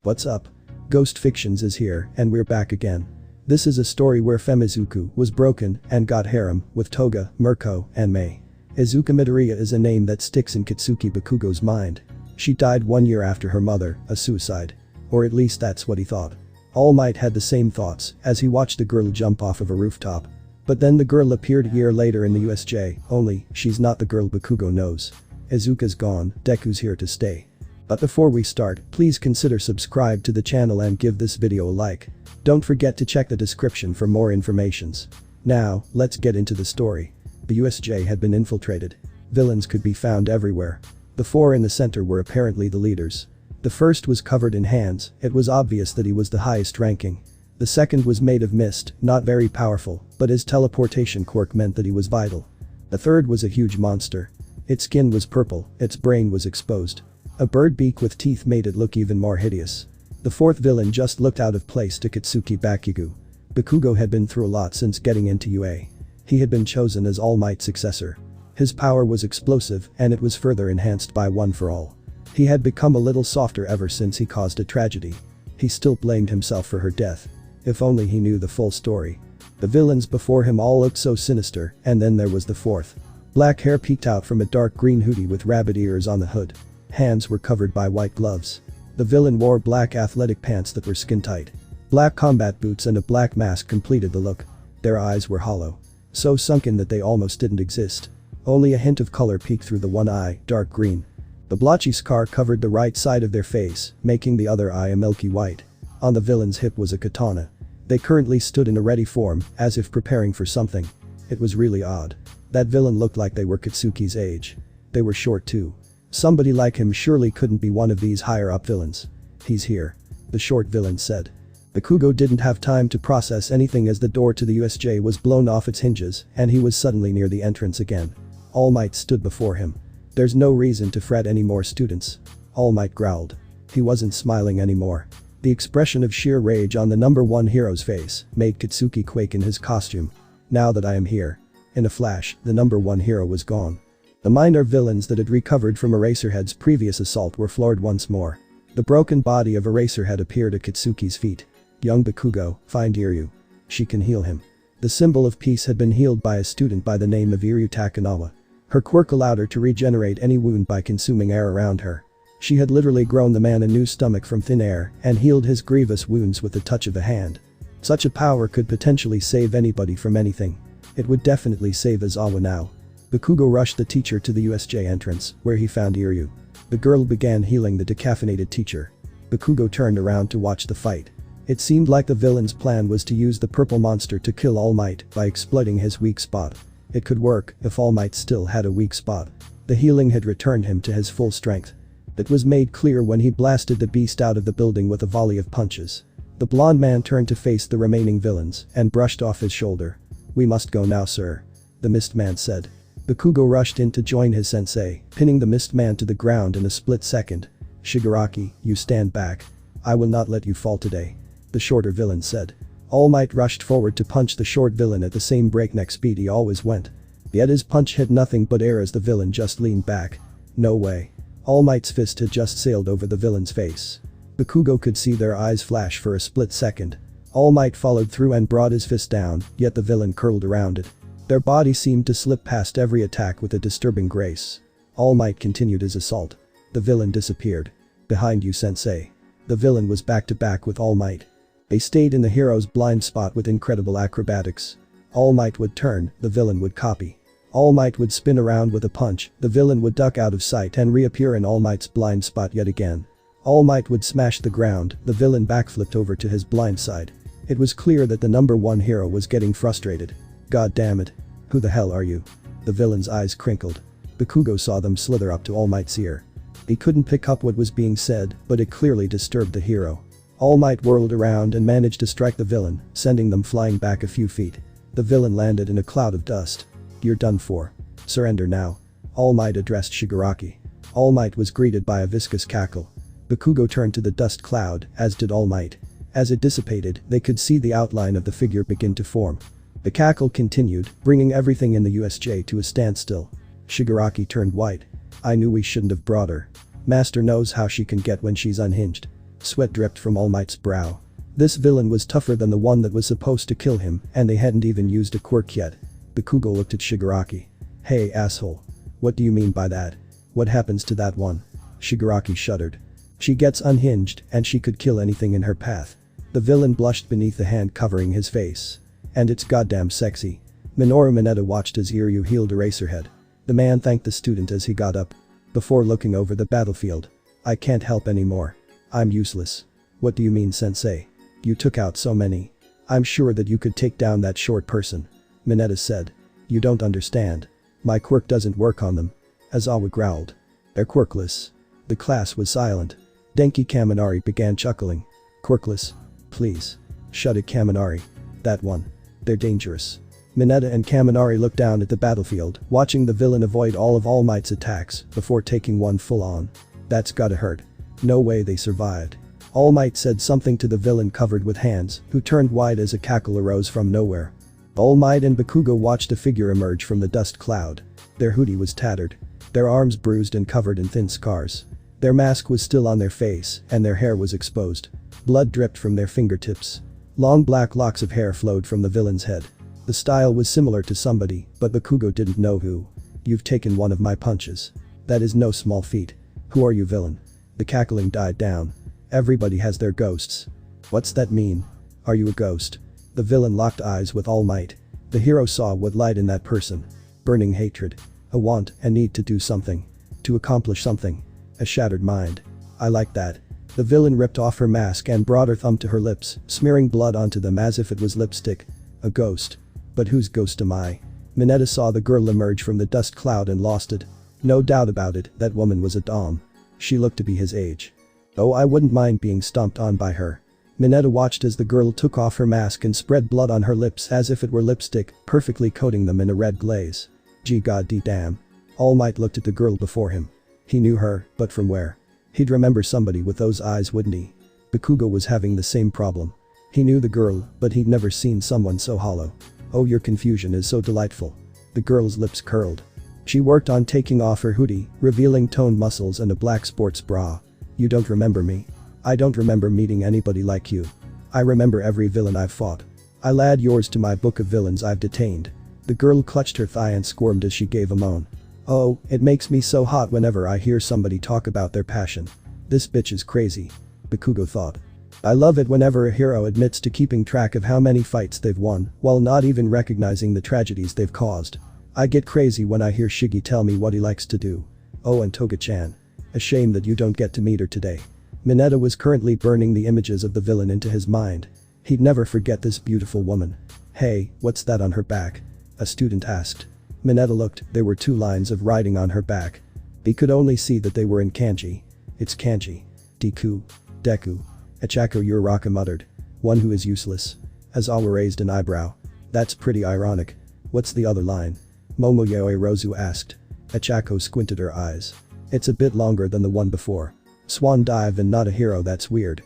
What's up? Ghost Fictions is here and we're back again. This is a story where Fem-Izuku was broken and got harem with Toga, Mirko and Mei. Izuka Midoriya is a name that sticks in Katsuki Bakugo's mind. She died 1 year after her mother, a suicide. Or at least that's what he thought. All Might had the same thoughts as he watched a girl jump off of a rooftop. But then the girl appeared a year later in the USJ, only she's not the girl Bakugo knows. Izuka's gone, Deku's here to stay. But before we start, please consider subscribe to the channel and give this video a like. Don't forget to check the description for more informations. Now, let's get into the story. The USJ had been infiltrated. Villains could be found everywhere. The four in the center were apparently the leaders. The first was covered in hands, it was obvious that he was the highest ranking. The second was made of mist, not very powerful, but his teleportation quirk meant that he was vital. The third was a huge monster. Its skin was purple, its brain was exposed. A bird beak with teeth made it look even more hideous. The fourth villain just looked out of place to Katsuki Bakugo. Bakugo had been through a lot since getting into UA. He had been chosen as All Might's successor. His power was explosive and it was further enhanced by One for All. He had become a little softer ever since he caused a tragedy. He still blamed himself for her death. If only he knew the full story. The villains before him all looked so sinister, and then there was the fourth. Black hair peeked out from a dark green hoodie with rabbit ears on the hood. Hands were covered by white gloves. The villain wore black athletic pants that were skin-tight. Black combat boots and a black mask completed the look. Their eyes were hollow. So sunken that they almost didn't exist. Only a hint of color peeked through the one eye, dark green. The blotchy scar covered the right side of their face, making the other eye a milky white. On the villain's hip was a katana. They currently stood in a ready form, as if preparing for something. It was really odd. That villain looked like they were Katsuki's age. They were short too. Somebody like him surely couldn't be one of these higher-up villains. He's here. The short villain said. Bakugo didn't have time to process anything as the door to the USJ was blown off its hinges and he was suddenly near the entrance again. All Might stood before him. There's no reason to fret any more, students. All Might growled. He wasn't smiling anymore. The expression of sheer rage on the number one hero's face made Katsuki quake in his costume. Now that I am here. In a flash, the number one hero was gone. The minor villains that had recovered from Eraserhead's previous assault were floored once more. The broken body of Eraserhead appeared at Katsuki's feet. Young Bakugo, find Iryu. She can heal him. The symbol of peace had been healed by a student by the name of Iryu Takanawa. Her quirk allowed her to regenerate any wound by consuming air around her. She had literally grown the man a new stomach from thin air and healed his grievous wounds with the touch of a hand. Such a power could potentially save anybody from anything. It would definitely save Izawa now. Bakugo rushed the teacher to the USJ entrance, where he found Iryu. The girl began healing the decaffeinated teacher. Bakugo turned around to watch the fight. It seemed like the villain's plan was to use the purple monster to kill All Might by exploiting his weak spot. It could work if All Might still had a weak spot. The healing had returned him to his full strength. That was made clear when he blasted the beast out of the building with a volley of punches. The blonde man turned to face the remaining villains and brushed off his shoulder. We must go now, sir. The mist man said. Bakugo rushed in to join his sensei, pinning the mist man to the ground in a split second. Shigaraki, you stand back. I will not let you fall today. The shorter villain said. All Might rushed forward to punch the short villain at the same breakneck speed he always went. Yet his punch hit nothing but air as the villain just leaned back. No way. All Might's fist had just sailed over the villain's face. Bakugo could see their eyes flash for a split second. All Might followed through and brought his fist down, yet the villain curled around it. Their body seemed to slip past every attack with a disturbing grace. All Might continued his assault. The villain disappeared. Behind you, sensei. The villain was back to back with All Might. They stayed in the hero's blind spot with incredible acrobatics. All Might would turn, the villain would copy. All Might would spin around with a punch, the villain would duck out of sight and reappear in All Might's blind spot yet again. All Might would smash the ground, the villain backflipped over to his blind side. It was clear that the number one hero was getting frustrated. God damn it. Who the hell are you? The villain's eyes crinkled. Bakugo saw them slither up to All Might's ear. He couldn't pick up what was being said, but it clearly disturbed the hero. All Might whirled around and managed to strike the villain, sending them flying back a few feet. The villain landed in a cloud of dust. You're done for. Surrender now. All Might addressed Shigaraki. All Might was greeted by a viscous cackle. Bakugo turned to the dust cloud, as did All Might. As it dissipated, they could see the outline of the figure begin to form. The cackle continued, bringing everything in the USJ to a standstill. Shigaraki turned white. I knew we shouldn't have brought her. Master knows how she can get when she's unhinged. Sweat dripped from All Might's brow. This villain was tougher than the one that was supposed to kill him, and they hadn't even used a quirk yet. Bakugo looked at Shigaraki. Hey asshole. What do you mean by that? What happens to that one? Shigaraki shuddered. She gets unhinged and she could kill anything in her path. The villain blushed beneath the hand covering his face. And it's goddamn sexy. Minoru Mineta watched as Iryu healed Eraserhead. The man thanked the student as he got up. Before looking over the battlefield. I can't help anymore. I'm useless. What do you mean, sensei? You took out so many. I'm sure that you could take down that short person. Mineta said. You don't understand. My quirk doesn't work on them. Aizawa growled. They're quirkless. The class was silent. Denki Kaminari began chuckling. Quirkless? Please. Shut it, Kaminari. That one. They're dangerous. Mineta and Kaminari looked down at the battlefield, watching the villain avoid all of All Might's attacks before taking one full on. That's gotta hurt. No way they survived. All Might said something to the villain covered with hands, who turned wide as a cackle arose from nowhere. All Might and Bakugo watched a figure emerge from the dust cloud. Their hoodie was tattered. Their arms bruised and covered in thin scars. Their mask was still on their face, and their hair was exposed. Blood dripped from their fingertips. Long black locks of hair flowed from the villain's head. The style was similar to somebody, but Bakugo didn't know who. You've taken one of my punches. That is no small feat. Who are you, villain? The cackling died down. Everybody has their ghosts. What's that mean? Are you a ghost? The villain locked eyes with All Might. The hero saw what lied in that person. Burning hatred. A want and need to do something. To accomplish something. A shattered mind. I like that. The villain ripped off her mask and brought her thumb to her lips, smearing blood onto them as if it was lipstick. A ghost. But whose ghost am I? Mineta saw the girl emerge from the dust cloud and lost it. No doubt about it, that woman was a dom. She looked to be his age. Oh, I wouldn't mind being stomped on by her. Mineta watched as the girl took off her mask and spread blood on her lips as if it were lipstick, perfectly coating them in a red glaze. Gee goddamn. All Might looked at the girl before him. He knew her, but from where? He'd remember somebody with those eyes, wouldn't he? Bakugo was having the same problem. He knew the girl, but he'd never seen someone so hollow. Oh, your confusion is so delightful. The girl's lips curled. She worked on taking off her hoodie, revealing toned muscles and a black sports bra. You don't remember me? I don't remember meeting anybody like you. I remember every villain I've fought. I'll add yours to my book of villains I've detained. The girl clutched her thigh and squirmed as she gave a moan. Oh, it makes me so hot whenever I hear somebody talk about their passion. This bitch is crazy. Bakugo thought. I love it whenever a hero admits to keeping track of how many fights they've won while not even recognizing the tragedies they've caused. I get crazy when I hear Shigi tell me what he likes to do. Oh, and Toga-chan. A shame that you don't get to meet her today. Mineta was currently burning the images of the villain into his mind. He'd never forget this beautiful woman. Hey, what's that on her back? A student asked. Mineta looked, there were 2 lines of writing on her back. He could only see that they were in kanji. It's kanji. Deku. Deku. Ichako Uraraka muttered. One who is useless. Aizawa raised an eyebrow. That's pretty ironic. What's the other line? Momoyoi Rozu asked. Ichako squinted her eyes. It's a bit longer than the one before. Swan dive and not a hero, that's weird.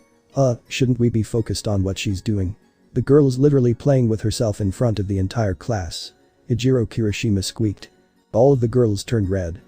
Shouldn't we be focused on what she's doing? The girl's literally playing with herself in front of the entire class. Ijiro Kiroshima squeaked. All of the girls turned red.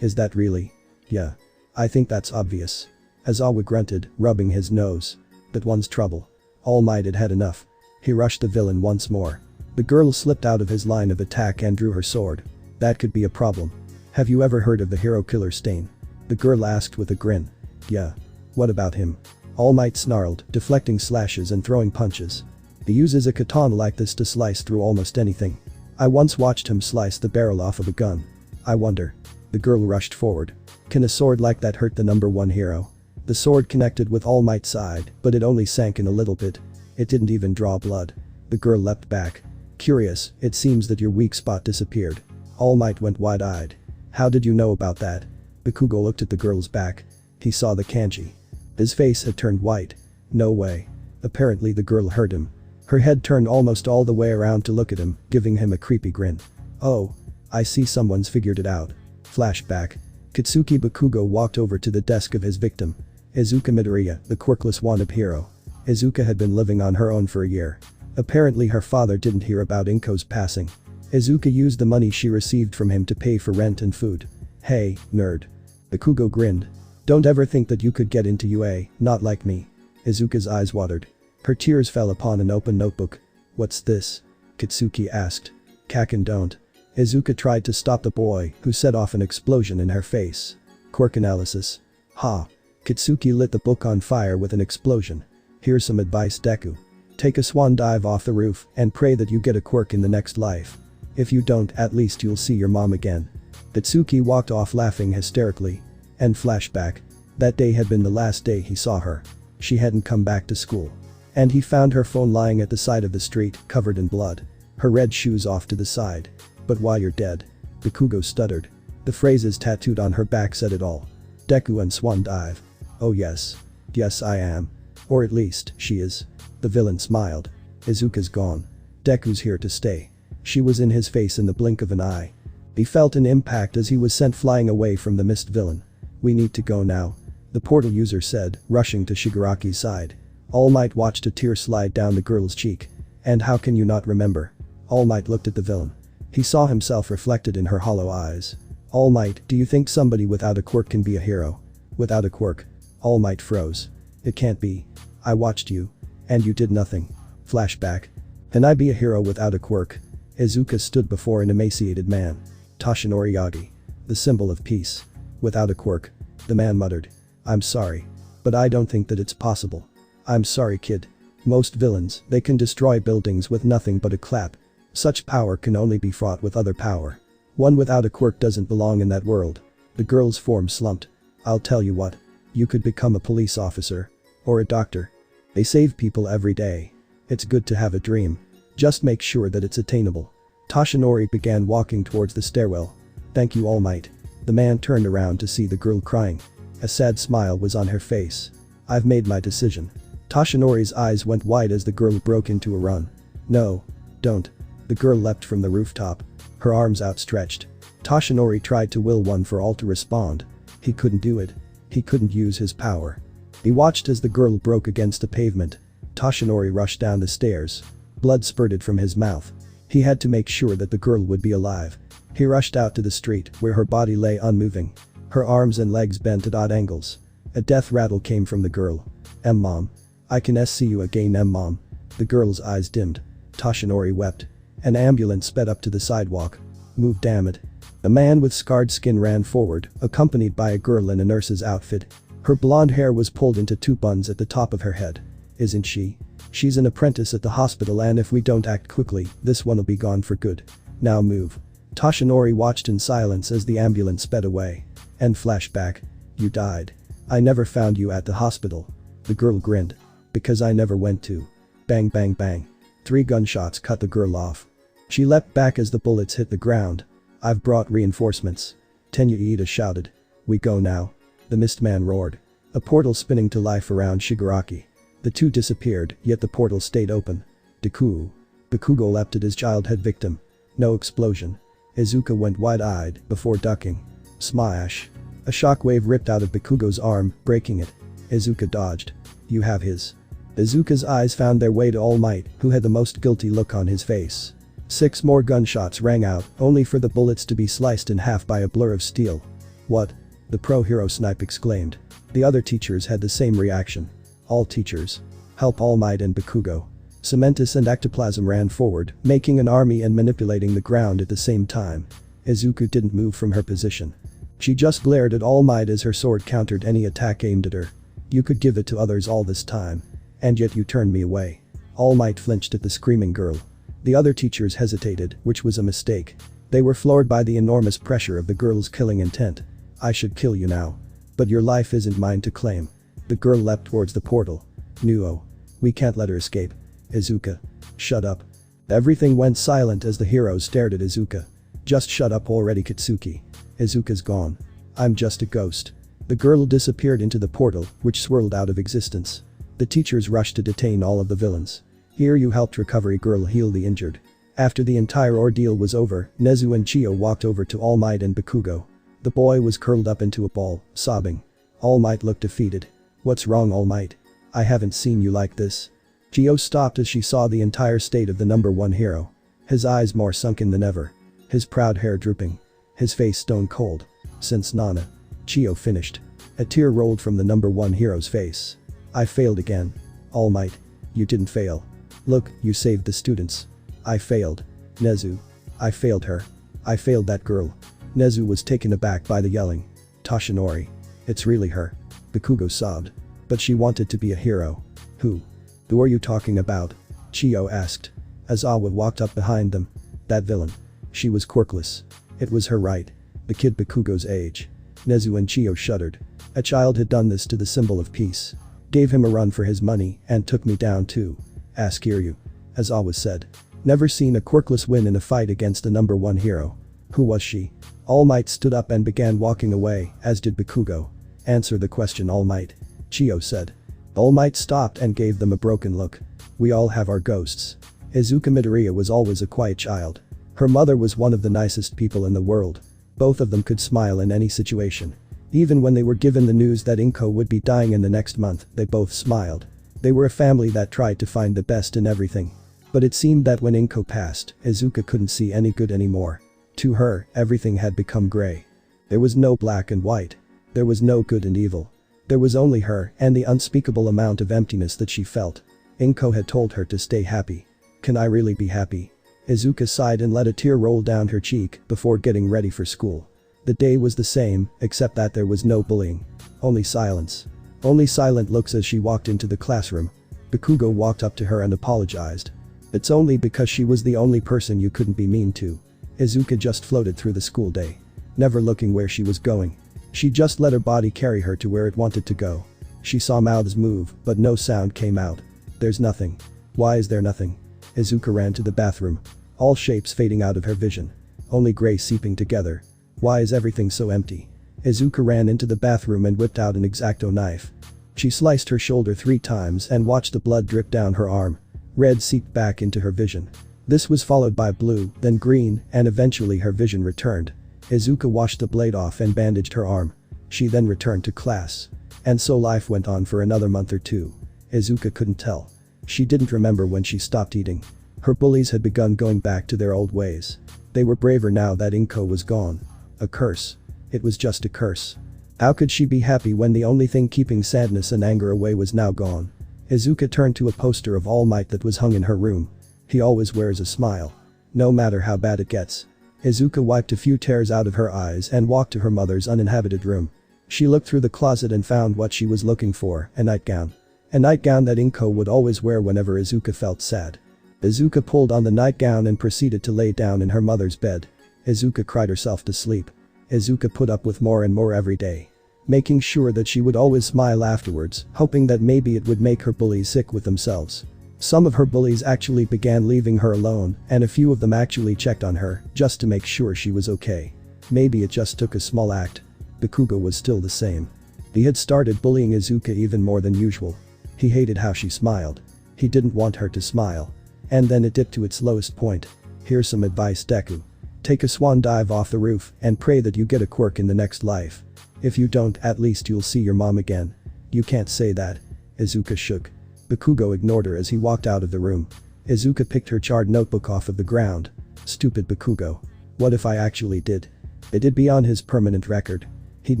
Is that really? Yeah. I think that's obvious. Aizawa grunted, rubbing his nose. That one's trouble. All Might had had enough. He rushed the villain once more. The girl slipped out of his line of attack and drew her sword. That could be a problem. Have you ever heard of the hero killer Stain? The girl asked with a grin. Yeah. What about him? All Might snarled, deflecting slashes and throwing punches. He uses a katana like this to slice through almost anything. I once watched him slice the barrel off of a gun. I wonder. The girl rushed forward. Can a sword like that hurt the #1 hero? The sword connected with All Might's side, but it only sank in a little bit. It didn't even draw blood. The girl leapt back. Curious, it seems that your weak spot disappeared. All Might went wide-eyed. How did you know about that? Bakugo looked at the girl's back. He saw the kanji. His face had turned white. No way. Apparently the girl heard him. Her head turned almost all the way around to look at him, giving him a creepy grin. Oh. I see someone's figured it out. Flashback. Katsuki Bakugo walked over to the desk of his victim. Izuka Midoriya, the quirkless wannabe hero. Izuka had been living on her own for a year. Apparently her father didn't hear about Inko's passing. Izuka used the money she received from him to pay for rent and food. Hey, nerd. Bakugo grinned. Don't ever think that you could get into UA, not like me. Izuka's eyes watered. Her tears fell upon an open notebook. What's this? Katsuki asked. Kaken don't. Izuka tried to stop the boy, who set off an explosion in her face. Quirk analysis. Ha. Katsuki lit the book on fire with an explosion. Here's some advice, Deku. Take a swan dive off the roof and pray that you get a quirk in the next life. If you don't, at least you'll see your mom again. Katsuki walked off laughing hysterically. And flashback. That day had been the last day he saw her. She hadn't come back to school. And he found her phone lying at the side of the street, covered in blood. Her red shoes off to the side. But why you're dead? Bakugo stuttered. The phrases tattooed on her back said it all. Deku and swan dive. Oh yes. Yes I am. Or at least, she is. The villain smiled. Izuka's gone. Deku's here to stay. She was in his face in the blink of an eye. He felt an impact as he was sent flying away from the mist villain. We need to go now. The portal user said, rushing to Shigaraki's side. All Might watched a tear slide down the girl's cheek. And how can you not remember? All Might looked at the villain. He saw himself reflected in her hollow eyes. All Might, do you think somebody without a quirk can be a hero? Without a quirk? All Might froze. It can't be. I watched you. And you did nothing. Flashback. Can I be a hero without a quirk? Izuka stood before an emaciated man. Toshinori Yagi. The symbol of peace. Without a quirk. The man muttered. I'm sorry. But I don't think that it's possible. I'm sorry, kid. Most villains, they can destroy buildings with nothing but a clap. Such power can only be fraught with other power. One without a quirk doesn't belong in that world. The girl's form slumped. I'll tell you what. You could become a police officer. Or a doctor. They save people every day. It's good to have a dream. Just make sure that it's attainable. Toshinori began walking towards the stairwell. Thank you, All Might. The man turned around to see the girl crying. A sad smile was on her face. I've made my decision. Toshinori's eyes went wide as the girl broke into a run. No. Don't. The girl leapt from the rooftop. Her arms outstretched. Toshinori tried to will one for all to respond. He couldn't do it. He couldn't use his power. He watched as the girl broke against the pavement. Toshinori rushed down the stairs. Blood spurted from his mouth. He had to make sure that the girl would be alive. He rushed out to the street where her body lay unmoving. Her arms and legs bent at odd angles. A death rattle came from the girl. Mom. I can see you again, Mom. The girl's eyes dimmed. Toshinori wept. An ambulance sped up to the sidewalk. Move, damn it. A man with scarred skin ran forward, accompanied by a girl in a nurse's outfit. Her blonde hair was pulled into two buns at the top of her head. Isn't she? She's an apprentice at the hospital, and if we don't act quickly, this one'll be gone for good. Now move. Toshinori watched in silence as the ambulance sped away. And flashback. You died. I never found you at the hospital. The girl grinned. Because I never went to. Bang bang bang. 3 gunshots cut the girl off. She leapt back as the bullets hit the ground. I've brought reinforcements. Tenyuita shouted. We go now. The Mistman roared. A portal spinning to life around Shigaraki. The two disappeared, yet the portal stayed open. Deku. Bakugo leapt at his childhood victim. No explosion. Izuka went wide-eyed before ducking. Smash. A shockwave ripped out of Bakugo's arm, breaking it. Izuka dodged. You have his. Izuka's eyes found their way to All Might, who had the most guilty look on his face. 6 more gunshots rang out, only for the bullets to be sliced in half by a blur of steel. What? The pro-hero snipe exclaimed. The other teachers had the same reaction. All teachers. Help All Might and Bakugo. Cementus and Ectoplasm ran forward, making an army and manipulating the ground at the same time. Izuku didn't move from her position. She just glared at All Might as her sword countered any attack aimed at her. You could give it to others all this time. And yet you turned me away. All Might flinched at the screaming girl. The other teachers hesitated, which was a mistake. They were floored by the enormous pressure of the girl's killing intent. I should kill you now. But your life isn't mine to claim. The girl leapt towards the portal. Nuo. We can't let her escape. Izuka. Shut up. Everything went silent as the heroes stared at Izuka. Just shut up already, Katsuki. Izuka's gone. I'm just a ghost. The girl disappeared into the portal, which swirled out of existence. The teachers rushed to detain all of the villains. Here you helped Recovery Girl heal the injured. After the entire ordeal was over, Nezu and Chio walked over to All Might and Bakugo. The boy was curled up into a ball, sobbing. All Might looked defeated. What's wrong, All Might? I haven't seen you like this. Chio stopped as she saw the entire state of the #1 hero. His eyes more sunken than ever. His proud hair drooping. His face stone cold. Since Nana. Chio finished. A tear rolled from the number one hero's face. I failed again. All Might. You didn't fail. Look, you saved the students. I failed. Nezu. I failed her. I failed that girl. Nezu was taken aback by the yelling. Toshinori. It's really her. Bakugo sobbed. But she wanted to be a hero. Who? Who are you talking about? Chiyo asked. As Awa walked up behind them. That villain. She was quirkless. It was her right. The kid Bakugo's age. Nezu and Chiyo shuddered. A child had done this to the symbol of peace. Gave him a run for his money and took me down too. Ask Kiryu. As Awa said. Never seen a quirkless win in a fight against the number one hero. Who was she? All Might stood up and began walking away, as did Bakugo. Answer the question, All Might. Chiyo said. All Might stopped and gave them a broken look. We all have our ghosts. Izuka Midoriya was always a quiet child. Her mother was one of the nicest people in the world. Both of them could smile in any situation. Even when they were given the news that Inko would be dying in the next month, they both smiled. They were a family that tried to find the best in everything. But it seemed that when Inko passed, Izuka couldn't see any good anymore. To her, everything had become gray. There was no black and white. There was no good and evil. There was only her and the unspeakable amount of emptiness that she felt. Inko had told her to stay happy. Can I really be happy? Izuka sighed and let a tear roll down her cheek before getting ready for school. The day was the same, except that there was no bullying. Only silence. Only silent looks as she walked into the classroom. Bakugo walked up to her and apologized. It's only because she was the only person you couldn't be mean to. Izuka just floated through the school day. Never looking where she was going. She just let her body carry her to where it wanted to go. She saw mouths move, but no sound came out. There's nothing. Why is there nothing? Izuka ran to the bathroom. All shapes fading out of her vision. Only gray seeping together. Why is everything so empty? Izuka ran into the bathroom and whipped out an X-Acto knife. She sliced her shoulder 3 times and watched the blood drip down her arm. Red seeped back into her vision. This was followed by blue, then green, and eventually her vision returned. Izuka washed the blade off and bandaged her arm. She then returned to class. And so life went on for another month or 2. Izuka couldn't tell. She didn't remember when she stopped eating. Her bullies had begun going back to their old ways. They were braver now that Inko was gone. A curse. It was just a curse. How could she be happy when the only thing keeping sadness and anger away was now gone? Izuka turned to a poster of All Might that was hung in her room. He always wears a smile. No matter how bad it gets. Izuka wiped a few tears out of her eyes and walked to her mother's uninhabited room. She looked through the closet and found what she was looking for, a nightgown. A nightgown that Inko would always wear whenever Izuka felt sad. Izuka pulled on the nightgown and proceeded to lay down in her mother's bed. Izuka cried herself to sleep. Izuka put up with more and more every day. Making sure that she would always smile afterwards, hoping that maybe it would make her bullies sick with themselves. Some of her bullies actually began leaving her alone, and a few of them actually checked on her, just to make sure she was okay. Maybe it just took a small act. Bakugo was still the same. He had started bullying Izuka even more than usual. He hated how she smiled. He didn't want her to smile. And then it dipped to its lowest point. Here's some advice, Deku. Take a swan dive off the roof and pray that you get a quirk in the next life. If you don't, at least you'll see your mom again. You can't say that. Izuka shook. Bakugo ignored her as he walked out of the room. Izuka picked her charred notebook off of the ground. Stupid Bakugo. What if I actually did? It'd be on his permanent record. He'd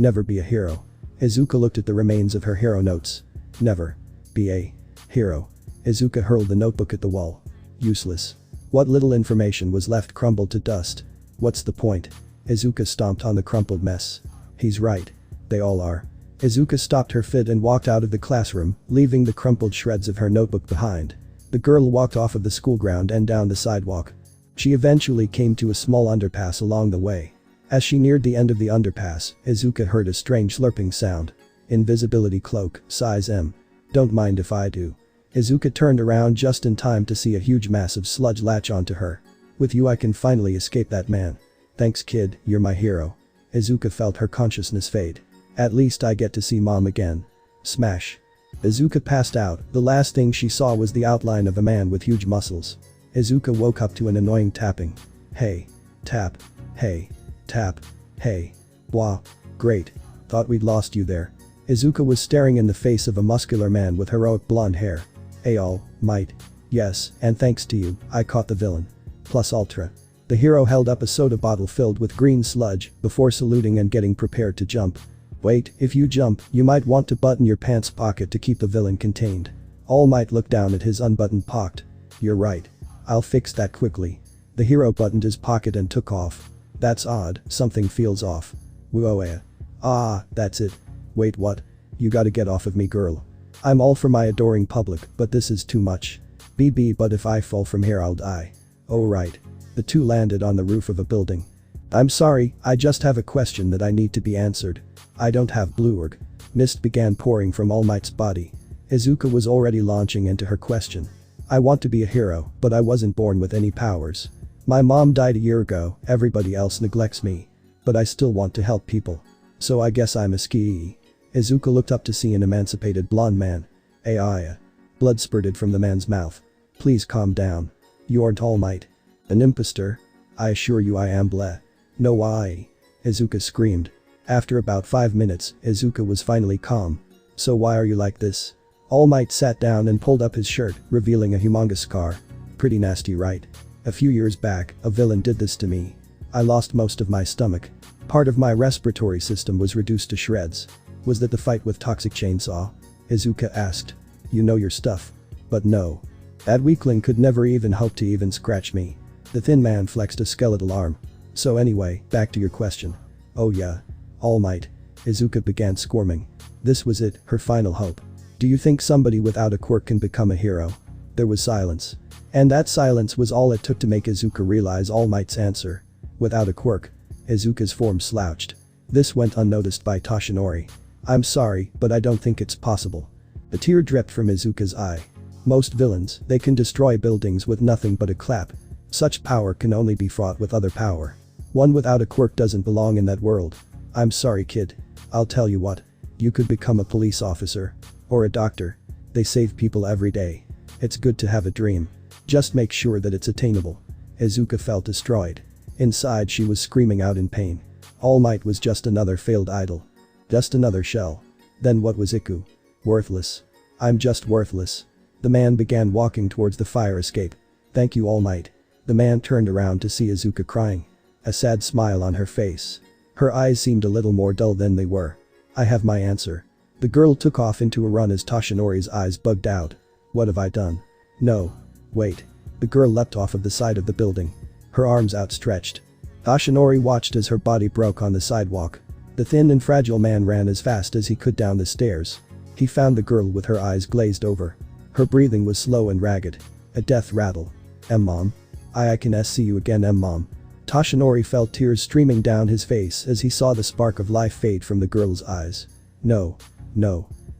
never be a hero. Izuka looked at the remains of her hero notes. Never. Be a hero. Izuka hurled the notebook at the wall. Useless. What little information was left crumbled to dust. What's the point? Izuka stomped on the crumpled mess. He's right. They all are. Izuka stopped her fit and walked out of the classroom, leaving the crumpled shreds of her notebook behind. The girl walked off of the school ground and down the sidewalk. She eventually came to a small underpass along the way. As she neared the end of the underpass, Izuka heard a strange slurping sound. Invisibility cloak, size M. Don't mind if I do. Izuka turned around just in time to see a huge mass of sludge latch onto her. With you I can finally escape that man. Thanks kid, you're my hero. Izuka felt her consciousness fade. At least I get to see mom again. Smash. Izuka passed out. The last thing she saw was the outline of a man with huge muscles. Izuka woke up to an annoying tapping. Hey. Tap. Hey. Tap. Hey. Blah. Great. Thought we'd lost you there. Izuka was staring in the face of a muscular man with heroic blonde hair. All Might. Yes, and thanks to you, I caught the villain. Plus ultra. The hero held up a soda bottle filled with green sludge before saluting and getting prepared to jump. Wait, if you jump, you might want to button your pants pocket to keep the villain contained. All Might looked down at his unbuttoned pocket. You're right. I'll fix that quickly. The hero buttoned his pocket and took off. That's odd, something feels off. Whoa. Ah, that's it. Wait, what? You gotta get off of me, girl. I'm all for my adoring public, but this is too much. But if I fall from here I'll die. Oh right. The two landed on the roof of a building. I'm sorry, I just have a question that I need to be answered. I don't have blue org. Mist began pouring from All Might's body. Izuka was already launching into her question. I want to be a hero, but I wasn't born with any powers. My mom died a year ago, everybody else neglects me. But I still want to help people. So I guess I'm a ski. Izuka looked up to see an emancipated blonde man. Ai. Blood spurted from the man's mouth. Please calm down. You aren't All Might. An impostor? I assure you I am bleh. No I. Izuka screamed. After about 5 minutes, Izuka was finally calm. So why are you like this? All Might sat down and pulled up his shirt, revealing a humongous scar. Pretty nasty, right? A few years back, a villain did this to me. I lost most of my stomach. Part of my respiratory system was reduced to shreds. Was that the fight with Toxic Chainsaw? Izuka asked. You know your stuff. But no. That weakling could never even hope to even scratch me. The thin man flexed a skeletal arm. So anyway, back to your question. Oh yeah. All Might. Izuka began squirming. This was it, her final hope. Do you think somebody without a quirk can become a hero? There was silence. And that silence was all it took to make Izuka realize All Might's answer. Without a quirk. Izuka's form slouched. This went unnoticed by Toshinori. I'm sorry, but I don't think it's possible. A tear dripped from Izuka's eye. Most villains, they can destroy buildings with nothing but a clap. Such power can only be fraught with other power. One without a quirk doesn't belong in that world. I'm sorry, kid. I'll tell you what. You could become a police officer. Or a doctor. They save people every day. It's good to have a dream. Just make sure that it's attainable. Izuka felt destroyed. Inside she was screaming out in pain. All Might was just another failed idol. Just another shell. Then what was Iku? Worthless. I'm just worthless. The man began walking towards the fire escape. Thank you, All Might. The man turned around to see Izuka crying. A sad smile on her face. Her eyes seemed a little more dull than they were. I have my answer. The girl took off into a run as Toshinori's eyes bugged out. What have I done? No. Wait. The girl leapt off of the side of the building. Her arms outstretched. Toshinori watched as her body broke on the sidewalk. The thin and fragile man ran as fast as he could down the stairs. He found the girl with her eyes glazed over. Her breathing was slow and ragged. A death rattle. Mom? I can see you again, Mom. Toshinori felt tears streaming down his face as he saw the spark of life fade from the girl's eyes. No.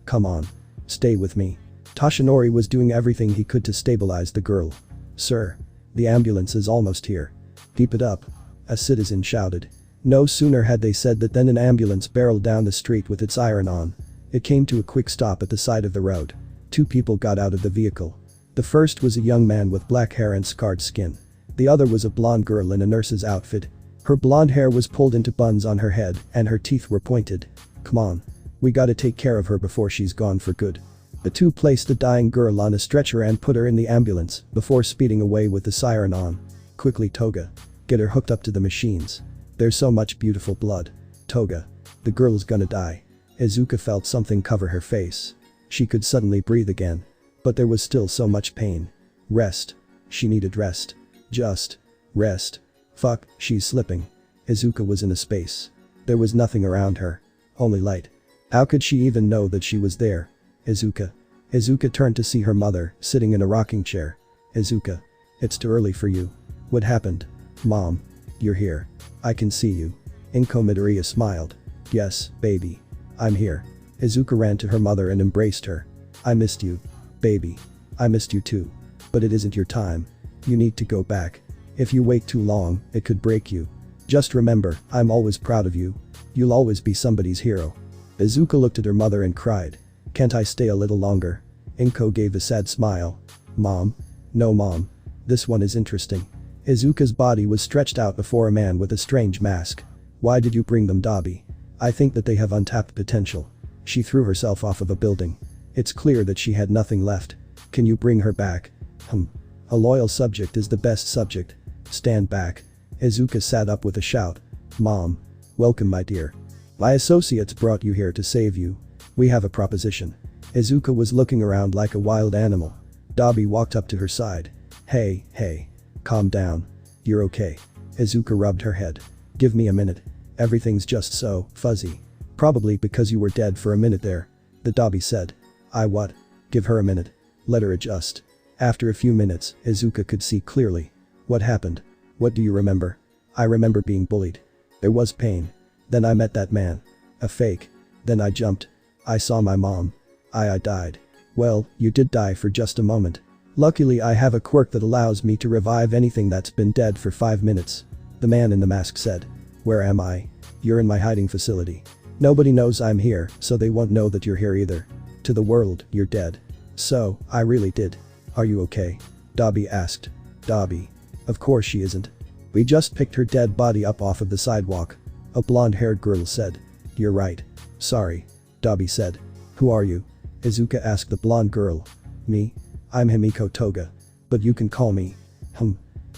Come on. Stay with me. Toshinori was doing everything he could to stabilize the girl. Sir. The ambulance is almost here. Keep it up. A citizen shouted. No sooner had they said that than an ambulance barreled down the street with its siren on. It came to a quick stop at the side of the road. Two people got out of the vehicle. The first was a young man with black hair and scarred skin. The other was a blonde girl in a nurse's outfit. Her blonde hair was pulled into buns on her head and her teeth were pointed. Come on. We gotta take care of her before she's gone for good. The two placed the dying girl on a stretcher and put her in the ambulance before speeding away with the siren on. Quickly, Toga. Get her hooked up to the machines. There's so much beautiful blood. Toga. The girl's gonna die. Izuka felt something cover her face. She could suddenly breathe again. But there was still so much pain. Rest. She needed rest. Just. Rest. Fuck, she's slipping. Izuka was in a space. There was nothing around her. Only light. How could she even know that she was there? Izuka. Izuka turned to see her mother, sitting in a rocking chair. Izuka. It's too early for you. What happened? Mom. You're here. I can see you. Inko Midoriya smiled. Yes, baby. I'm here. Izuka ran to her mother and embraced her. I missed you. Baby. I missed you too. But it isn't your time. You need to go back. If you wait too long, it could break you. Just remember, I'm always proud of you. You'll always be somebody's hero. Izuka looked at her mother and cried. Can't I stay a little longer? Inko gave a sad smile. Mom? No, Mom. This one is interesting. Izuka's body was stretched out before a man with a strange mask. Why did you bring them, Dabi? I think that they have untapped potential. She threw herself off of a building. It's clear that she had nothing left. Can you bring her back? A loyal subject is the best subject. Stand back. Izuka sat up with a shout. Mom. Welcome, my dear. My associates brought you here to save you. We have a proposition. Izuka was looking around like a wild animal. Dabi walked up to her side. Hey, calm down. You're okay. Izuka rubbed her head. Give me a minute. Everything's just so fuzzy. Probably because you were dead for a minute there. The Dabi said. What? Give her a minute. Let her adjust. After a few minutes, Izuka could see clearly. What happened? What do you remember? I remember being bullied. There was pain. Then I met that man. A fake. Then I jumped. I saw my mom. I died. Well, you did die for just a moment. Luckily I have a quirk that allows me to revive anything that's been dead for 5 minutes. The man in the mask said. Where am I? You're in my hiding facility. Nobody knows I'm here, so they won't know that you're here either. To the world, you're dead. So, I really did. Are you okay? Dabi asked. Dabi. Of course she isn't. We just picked her dead body up off of the sidewalk. A blonde-haired girl said. You're right. Sorry. Dabi said. Who are you? Izuka asked the blonde girl. Me? I'm Himiko Toga. But you can call me.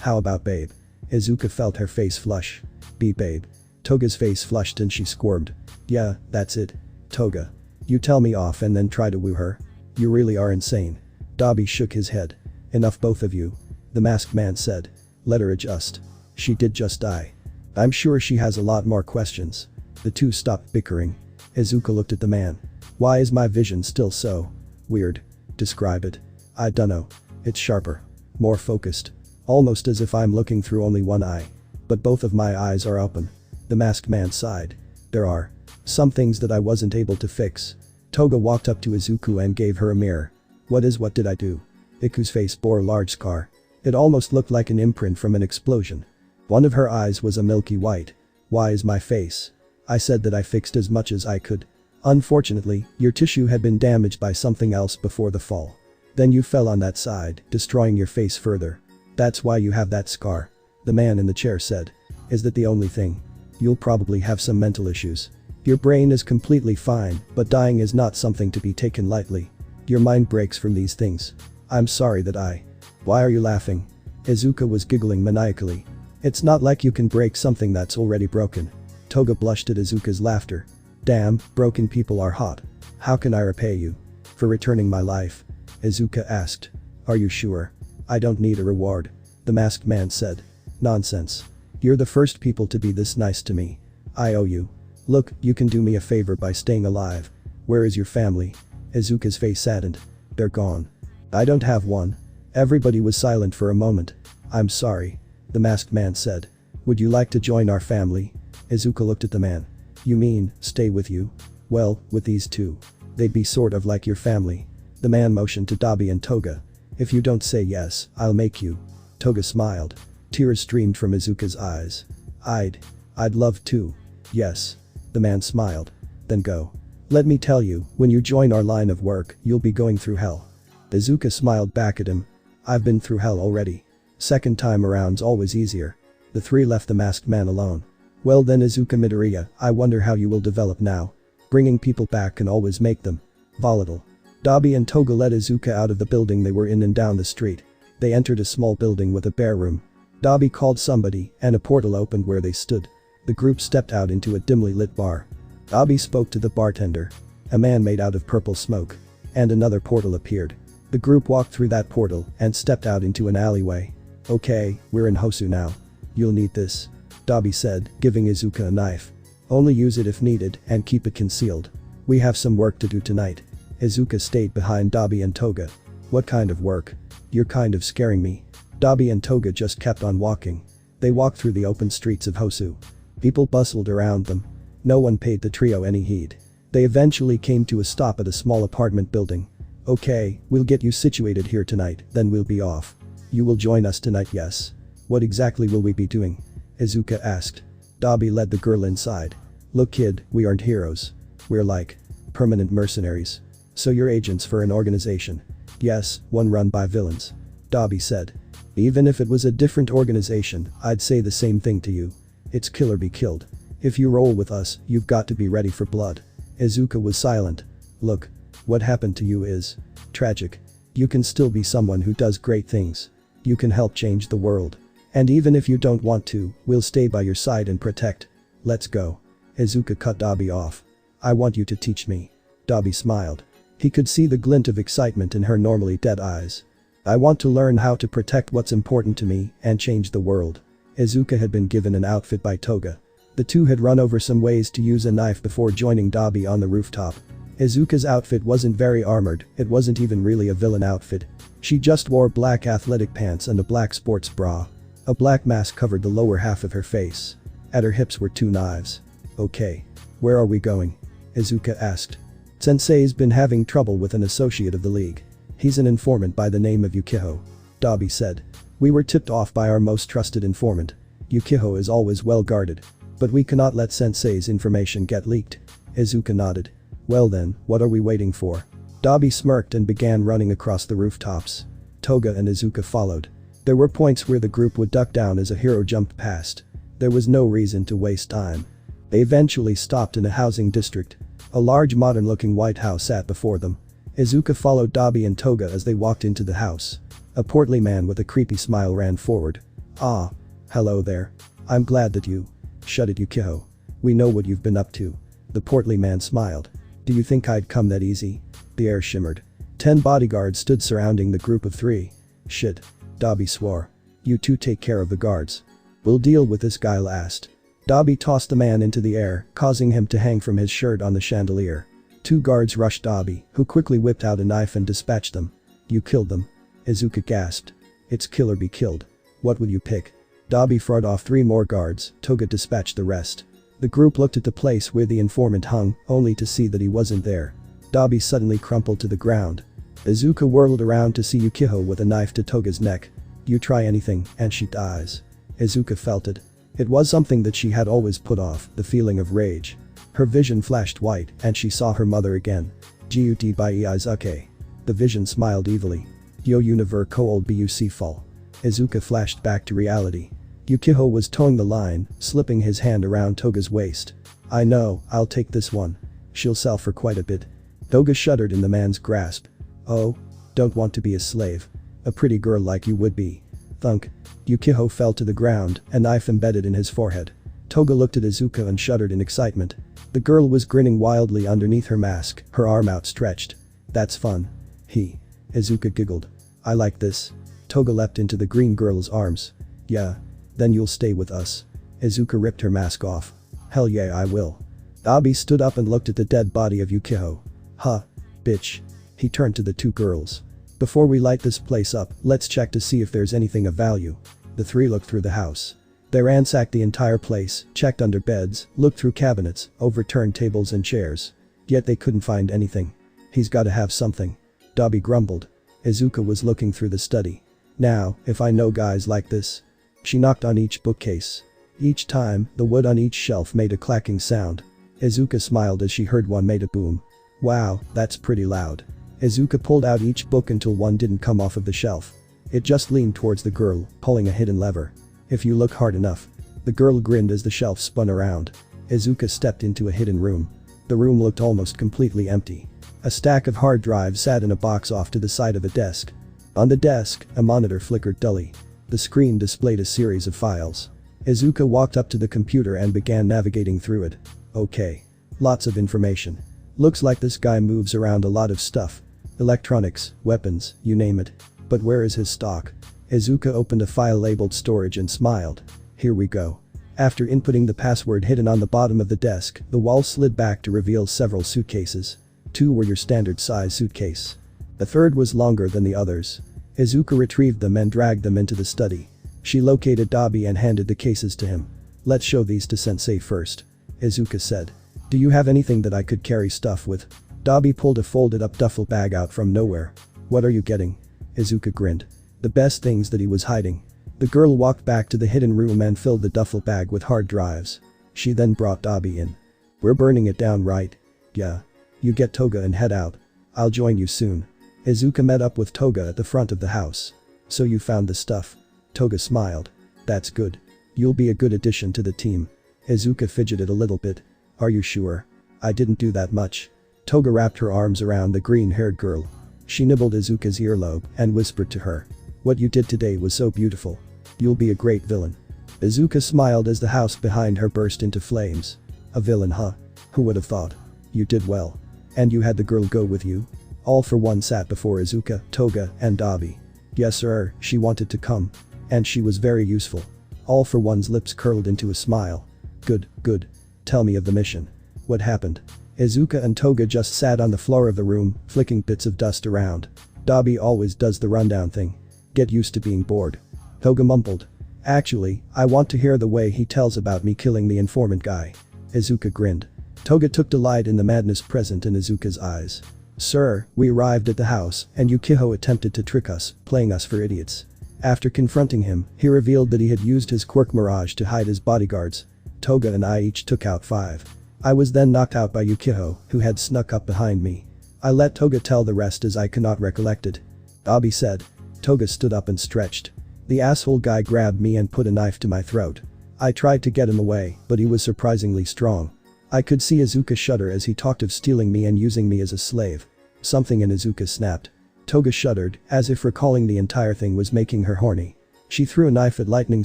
How about babe? Izuka felt her face flush. Be babe. Toga's face flushed and she squirmed. Yeah, that's it. Toga. You tell me off and then try to woo her? You really are insane. Dabi shook his head. Enough both of you. The masked man said. Let her adjust. She did just die. I'm sure she has a lot more questions. The two stopped bickering. Izuka looked at the man. Why is my vision still so weird? Describe it. I dunno. It's sharper. More focused. Almost as if I'm looking through only one eye. But both of my eyes are open. The masked man sighed. There are some things that I wasn't able to fix. Toga walked up to Izuku and gave her a mirror. What did I do? Iku's face bore a large scar. It almost looked like an imprint from an explosion. One of her eyes was a milky white. Why is my face? I said that I fixed as much as I could. Unfortunately, your tissue had been damaged by something else before the fall. Then you fell on that side, destroying your face further. That's why you have that scar. The man in the chair said. Is that the only thing? You'll probably have some mental issues. Your brain is completely fine, but dying is not something to be taken lightly. Your mind breaks from these things. I'm sorry that Why are you laughing? Izuka was giggling maniacally. It's not like you can break something that's already broken. Toga blushed at Izuka's laughter. Damn, broken people are hot. How can I repay you? For returning my life? Izuka asked. Are you sure? I don't need a reward. The masked man said. Nonsense. You're the first people to be this nice to me. I owe you. Look, you can do me a favor by staying alive. Where is your family? Izuka's face saddened. They're gone. I don't have one. Everybody was silent for a moment. I'm sorry. The masked man said. Would you like to join our family? Izuka looked at the man. You mean, stay with you? Well, with these two. They'd be sort of like your family. The man motioned to Dabi and Toga. If you don't say yes, I'll make you. Toga smiled. Tears streamed from Izuka's eyes. I'd love to. Yes. The man smiled. Then go. Let me tell you, when you join our line of work, you'll be going through hell. Izuka smiled back at him. I've been through hell already. Second time around's always easier. The three left the masked man alone. Well then Izuka Midoriya, I wonder how you will develop now. Bringing people back can always make them volatile. Dabi and Toga led Izuka out of the building they were in and down the street. They entered a small building with a bare room. Dabi called somebody and a portal opened where they stood. The group stepped out into a dimly lit bar. Dabi spoke to the bartender. A man made out of purple smoke. And another portal appeared. The group walked through that portal and stepped out into an alleyway. Okay, we're in Hosu now. You'll need this. Dabi said, giving Izuka a knife. Only use it if needed and keep it concealed. We have some work to do tonight. Izuka stayed behind Dabi and Toga. What kind of work? You're kind of scaring me. Dabi and Toga just kept on walking. They walked through the open streets of Hosu. People bustled around them. No one paid the trio any heed. They eventually came to a stop at a small apartment building. Okay, we'll get you situated here tonight, then we'll be off. You will join us tonight, yes? What exactly will we be doing? Izuka asked. Dabi led the girl inside. Look kid, we aren't heroes. We're like permanent mercenaries. So you're agents for an organization? Yes, one run by villains. Dabi said. Even if it was a different organization, I'd say the same thing to you. It's kill or be killed. If you roll with us, you've got to be ready for blood. Izuka was silent. Look, what happened to you is tragic. You can still be someone who does great things. You can help change the world. And even if you don't want to, we'll stay by your side and protect. Let's go. Izuka cut Dabi off. I want you to teach me. Dabi smiled. He could see the glint of excitement in her normally dead eyes. I want to learn how to protect what's important to me and change the world. Izuka had been given an outfit by Toga. The two had run over some ways to use a knife before joining Dabi on the rooftop. Izuka's outfit wasn't very armored, it wasn't even really a villain outfit. She just wore black athletic pants and a black sports bra. A black mask covered the lower half of her face. At her hips were two knives. Okay. Where are we going? Izuka asked. Sensei's been having trouble with an associate of the league. He's an informant by the name of Yukiho. Dabi said. We were tipped off by our most trusted informant. Yukiho is always well guarded. But we cannot let Sensei's information get leaked. Izuka nodded. Well then, what are we waiting for? Dabi smirked and began running across the rooftops. Toga and Izuka followed. There were points where the group would duck down as a hero jumped past. There was no reason to waste time. They eventually stopped in a housing district. A large modern-looking white house sat before them. Izuka followed Dabi and Toga as they walked into the house. A portly man with a creepy smile ran forward. Ah. Hello there. I'm glad that you. Shut it, Yukiho. We know what you've been up to. The portly man smiled. Do you think I'd come that easy? The air shimmered. 10 bodyguards stood surrounding the group of 3. Shit. Dabi swore. You two take care of the guards. We'll deal with this guy last. Dabi tossed the man into the air, causing him to hang from his shirt on the chandelier. 2 guards rushed Dabi, who quickly whipped out a knife and dispatched them. You killed them. Izuka gasped. It's kill or be killed. What would you pick? Dabi fought off 3 more guards, Toga dispatched the rest. The group looked at the place where the informant hung, only to see that he wasn't there. Dabi suddenly crumpled to the ground. Izuka whirled around to see Yukiho with a knife to Toga's neck. You try anything, and she dies. Izuka felt it. It was something that she had always put off, the feeling of rage. Her vision flashed white, and she saw her mother again. Gut by Izuka. The vision smiled evilly. Yo univer cold buc fall. Izuka flashed back to reality. Yukiho was towing the line, slipping his hand around Toga's waist. I know, I'll take this one. She'll sell for quite a bit. Toga shuddered in the man's grasp. Oh? Don't want to be a slave. A pretty girl like you would be. Thunk. Yukiho fell to the ground, a knife embedded in his forehead. Toga looked at Izuka and shuddered in excitement. The girl was grinning wildly underneath her mask, her arm outstretched. That's fun. Izuka giggled. I like this. Toga leapt into the green girl's arms. Yeah. Then you'll stay with us. Izuka ripped her mask off. Hell yeah, I will. Dabi stood up and looked at the dead body of Yukiho. Huh. Bitch. He turned to the 2 girls. Before we light this place up, let's check to see if there's anything of value. The 3 looked through the house. They ransacked the entire place, checked under beds, looked through cabinets, overturned tables and chairs. Yet they couldn't find anything. He's gotta have something. Dabi grumbled. Izuka was looking through the study. Now, if I know guys like this. She knocked on each bookcase. Each time, the wood on each shelf made a clacking sound. Izuka smiled as she heard one made a boom. Wow, that's pretty loud. Izuka pulled out each book until one didn't come off of the shelf. It just leaned towards the girl, pulling a hidden lever. If you look hard enough. The girl grinned as the shelf spun around. Izuka stepped into a hidden room. The room looked almost completely empty. A stack of hard drives sat in a box off to the side of a desk. On the desk, a monitor flickered dully. The screen displayed a series of files. Izuka walked up to the computer and began navigating through it. Okay. Lots of information. Looks like this guy moves around a lot of stuff. Electronics, weapons, you name it. But where is his stock? Izuka opened a file labeled storage and smiled. Here we go. After inputting the password hidden on the bottom of the desk, the wall slid back to reveal several suitcases. 2 were your standard size suitcase. The 3rd was longer than the others. Izuka retrieved them and dragged them into the study. She located Dabi and handed the cases to him. Let's show these to Sensei first. Izuka said. Do you have anything that I could carry stuff with? Dabi pulled a folded up duffel bag out from nowhere. What are you getting? Izuka grinned. The best things that he was hiding. The girl walked back to the hidden room and filled the duffel bag with hard drives. She then brought Dabi in. We're burning it down, right? Yeah. You get Toga and head out. I'll join you soon. Izuka met up with Toga at the front of the house. So you found the stuff. Toga smiled. That's good. You'll be a good addition to the team. Izuka fidgeted a little bit. Are you sure? I didn't do that much. Toga wrapped her arms around the green-haired girl. She nibbled Izuka's earlobe and whispered to her. What you did today was so beautiful. You'll be a great villain. Izuka smiled as the house behind her burst into flames. A villain, huh? Who would have thought? You did well. And you had the girl go with you? All for one sat before Izuka, Toga, and Dabi. Yes sir, she wanted to come. And she was very useful. All for one's lips curled into a smile. Good, good. Tell me of the mission. What happened? Izuka and Toga just sat on the floor of the room, flicking bits of dust around. Dabi always does the rundown thing. Get used to being bored. Toga mumbled. Actually, I want to hear the way he tells about me killing the informant guy. Izuka grinned. Toga took delight in the madness present in Izuka's eyes. Sir, we arrived at the house, and Yukihiro attempted to trick us, playing us for idiots. After confronting him, he revealed that he had used his quirk Mirage to hide his bodyguards. Toga and I each took out 5. I was then knocked out by Yukihiro, who had snuck up behind me. I let Toga tell the rest as I cannot recollect it. Dabi said. Toga stood up and stretched. The asshole guy grabbed me and put a knife to my throat. I tried to get him away, but he was surprisingly strong. I could see Izuka shudder as he talked of stealing me and using me as a slave. Something in Izuka snapped. Toga shuddered, as if recalling the entire thing was making her horny. She threw a knife at lightning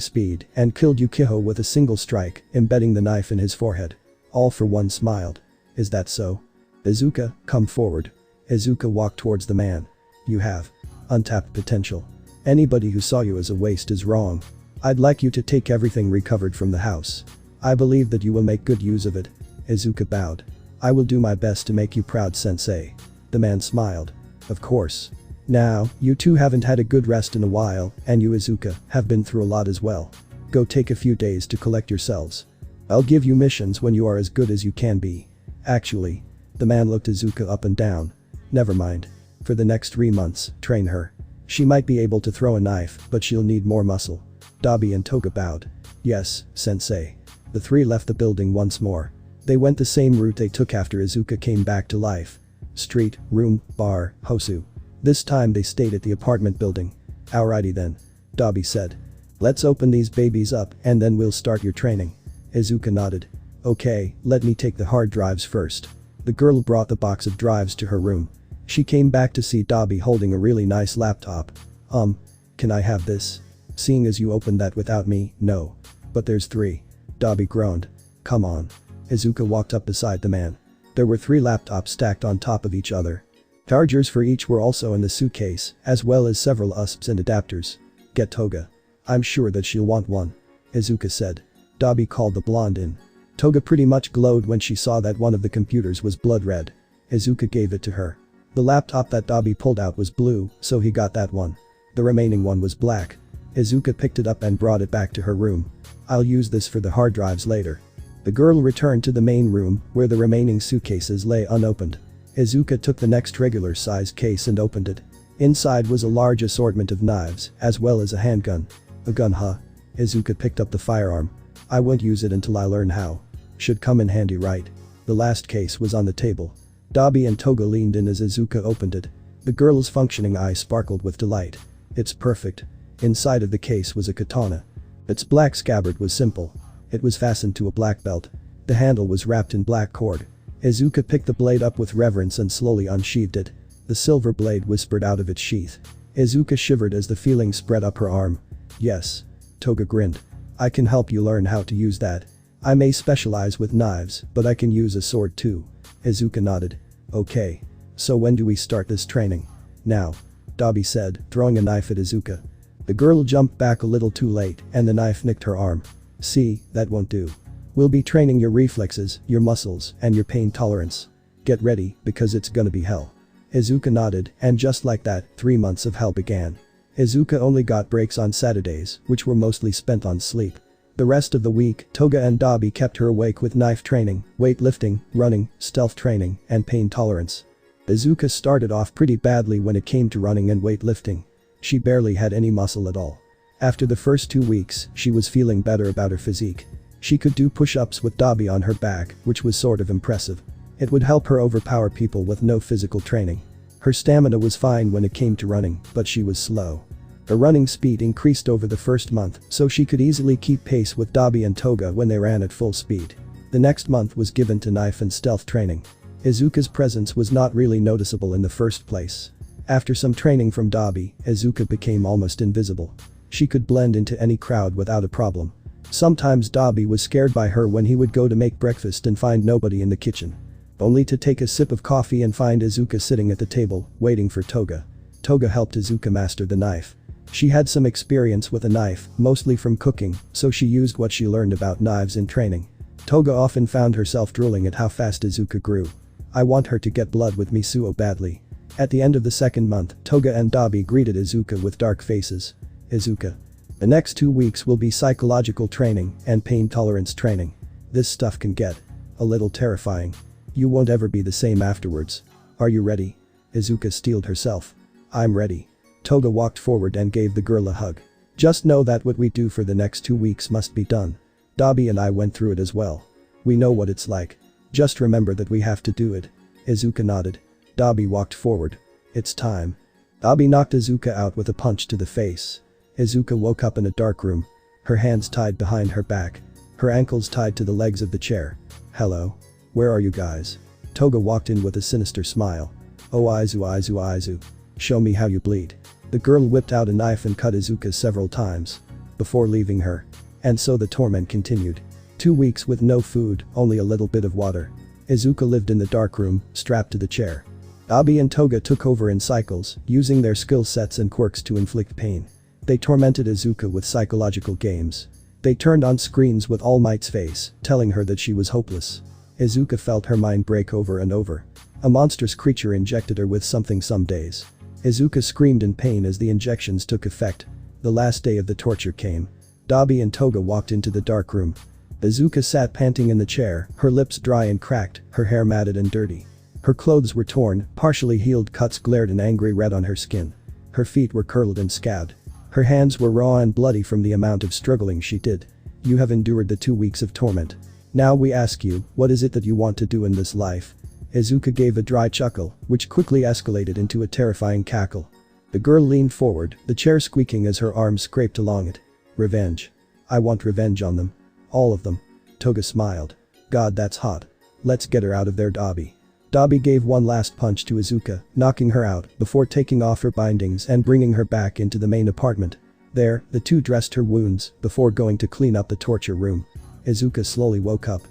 speed and killed Yukihiro with a single strike, embedding the knife in his forehead. All for one smiled. Is that so? Izuka, come forward. Izuka walked towards the man. You have untapped potential. Anybody who saw you as a waste is wrong. I'd like you to take everything recovered from the house. I believe that you will make good use of it. Izuka bowed. I will do my best to make you proud, sensei. The man smiled. Of course. Now, you two haven't had a good rest in a while, and you Izuka, have been through a lot as well. Go take a few days to collect yourselves. I'll give you missions when you are as good as you can be. Actually. The man looked Izuka up and down. Never mind. For the next 3 months, train her. She might be able to throw a knife, but she'll need more muscle. Dabi and Toga bowed. Yes, sensei. The 3 left the building once more. They went the same route they took after Izuka came back to life. Street, room, bar, Hosu. This time they stayed at the apartment building. Alrighty then. Dabi said. Let's open these babies up and then we'll start your training. Izuka nodded. Okay, let me take the hard drives first. The girl brought the box of drives to her room. She came back to see Dabi holding a really nice laptop. Can I have this? Seeing as you opened that without me, no. But there's 3. Dabi groaned. Come on. Izuka walked up beside the man. There were 3 laptops stacked on top of each other. Chargers for each were also in the suitcase, as well as several USBs and adapters. Get Toga. I'm sure that she'll want one. Izuka said. Dabi called the blonde in. Toga pretty much glowed when she saw that one of the computers was blood red. Izuka gave it to her. The laptop that Dabi pulled out was blue, so he got that one. The remaining one was black. Izuka picked it up and brought it back to her room. I'll use this for the hard drives later. The girl returned to the main room, where the remaining suitcases lay unopened. Izuka took the next regular-sized case and opened it. Inside was a large assortment of knives, as well as a handgun. A gun, huh? Izuka picked up the firearm. I won't use it until I learn how. Should come in handy, right? The last case was on the table. Dabi and Toga leaned in as Izuka opened it. The girl's functioning eye sparkled with delight. It's perfect. Inside of the case was a katana. Its black scabbard was simple. It was fastened to a black belt. The handle was wrapped in black cord. Izuka picked the blade up with reverence and slowly unsheathed it. The silver blade whispered out of its sheath. Izuka shivered as the feeling spread up her arm. Yes. Toga grinned. I can help you learn how to use that. I may specialize with knives, but I can use a sword too. Izuka nodded. Okay. So when do we start this training? Now. Dabi said, throwing a knife at Izuka. The girl jumped back a little too late, and the knife nicked her arm. See, that won't do. We'll be training your reflexes, your muscles, and your pain tolerance. Get ready, because it's gonna be hell. Izuka nodded, and just like that, 3 months of hell began. Izuka only got breaks on Saturdays, which were mostly spent on sleep. The rest of the week, Toga and Dabi kept her awake with knife training, weightlifting, running, stealth training, and pain tolerance. Izuka started off pretty badly when it came to running and weightlifting. She barely had any muscle at all. After the first 2 weeks, she was feeling better about her physique. She could do push-ups with Dabi on her back, which was sort of impressive. It would help her overpower people with no physical training. Her stamina was fine when it came to running, but she was slow. Her running speed increased over the first month, so she could easily keep pace with Dabi and Toga when they ran at full speed. The next month was given to knife and stealth training. Izuka's presence was not really noticeable in the first place. After some training from Dabi, Izuka became almost invisible. She could blend into any crowd without a problem. Sometimes Dabi was scared by her when he would go to make breakfast and find nobody in the kitchen. Only to take a sip of coffee and find Izuka sitting at the table, waiting for Toga. Toga helped Izuka master the knife. She had some experience with a knife, mostly from cooking, so she used what she learned about knives in training. Toga often found herself drooling at how fast Izuka grew. I want her to get blood with me so badly. At the end of the second month, Toga and Dabi greeted Izuka with dark faces. Izuka. The next 2 weeks will be psychological training and pain tolerance training. This stuff can get a little terrifying. You won't ever be the same afterwards. Are you ready? Izuka steeled herself. I'm ready. Toga walked forward and gave the girl a hug. Just know that what we do for the next 2 weeks must be done. Dabi and I went through it as well. We know what it's like. Just remember that we have to do it. Izuka nodded. Dabi walked forward. It's time. Dabi knocked Izuka out with a punch to the face. Izuka woke up in a dark room. Her hands tied behind her back. Her ankles tied to the legs of the chair. Hello? Where are you guys? Toga walked in with a sinister smile. Oh Izu. Show me how you bleed. The girl whipped out a knife and cut Izuka several times. Before leaving her. And so the torment continued. 2 weeks with no food, only a little bit of water. Izuka lived in the dark room, strapped to the chair. Dabi and Toga took over in cycles, using their skill sets and quirks to inflict pain. They tormented Izuka with psychological games. They turned on screens with All Might's face, telling her that she was hopeless. Izuka felt her mind break over and over. A monstrous creature injected her with something some days. Izuka screamed in pain as the injections took effect. The last day of the torture came. Dabi and Toga walked into the dark room. Izuka sat panting in the chair, her lips dry and cracked, her hair matted and dirty. Her clothes were torn, partially healed cuts glared an angry red on her skin. Her feet were curled and scabbed. Her hands were raw and bloody from the amount of struggling she did. You have endured the 2 weeks of torment. Now we ask you, what is it that you want to do in this life? Izuka gave a dry chuckle, which quickly escalated into a terrifying cackle. The girl leaned forward, the chair squeaking as her arms scraped along it. Revenge. I want revenge on them. All of them. Toga smiled. God, that's hot. Let's get her out of there, Dabi. Dabi gave one last punch to Izuka, knocking her out before taking off her bindings and bringing her back into the main apartment. There, the two dressed her wounds before going to clean up the torture room. Izuka slowly woke up.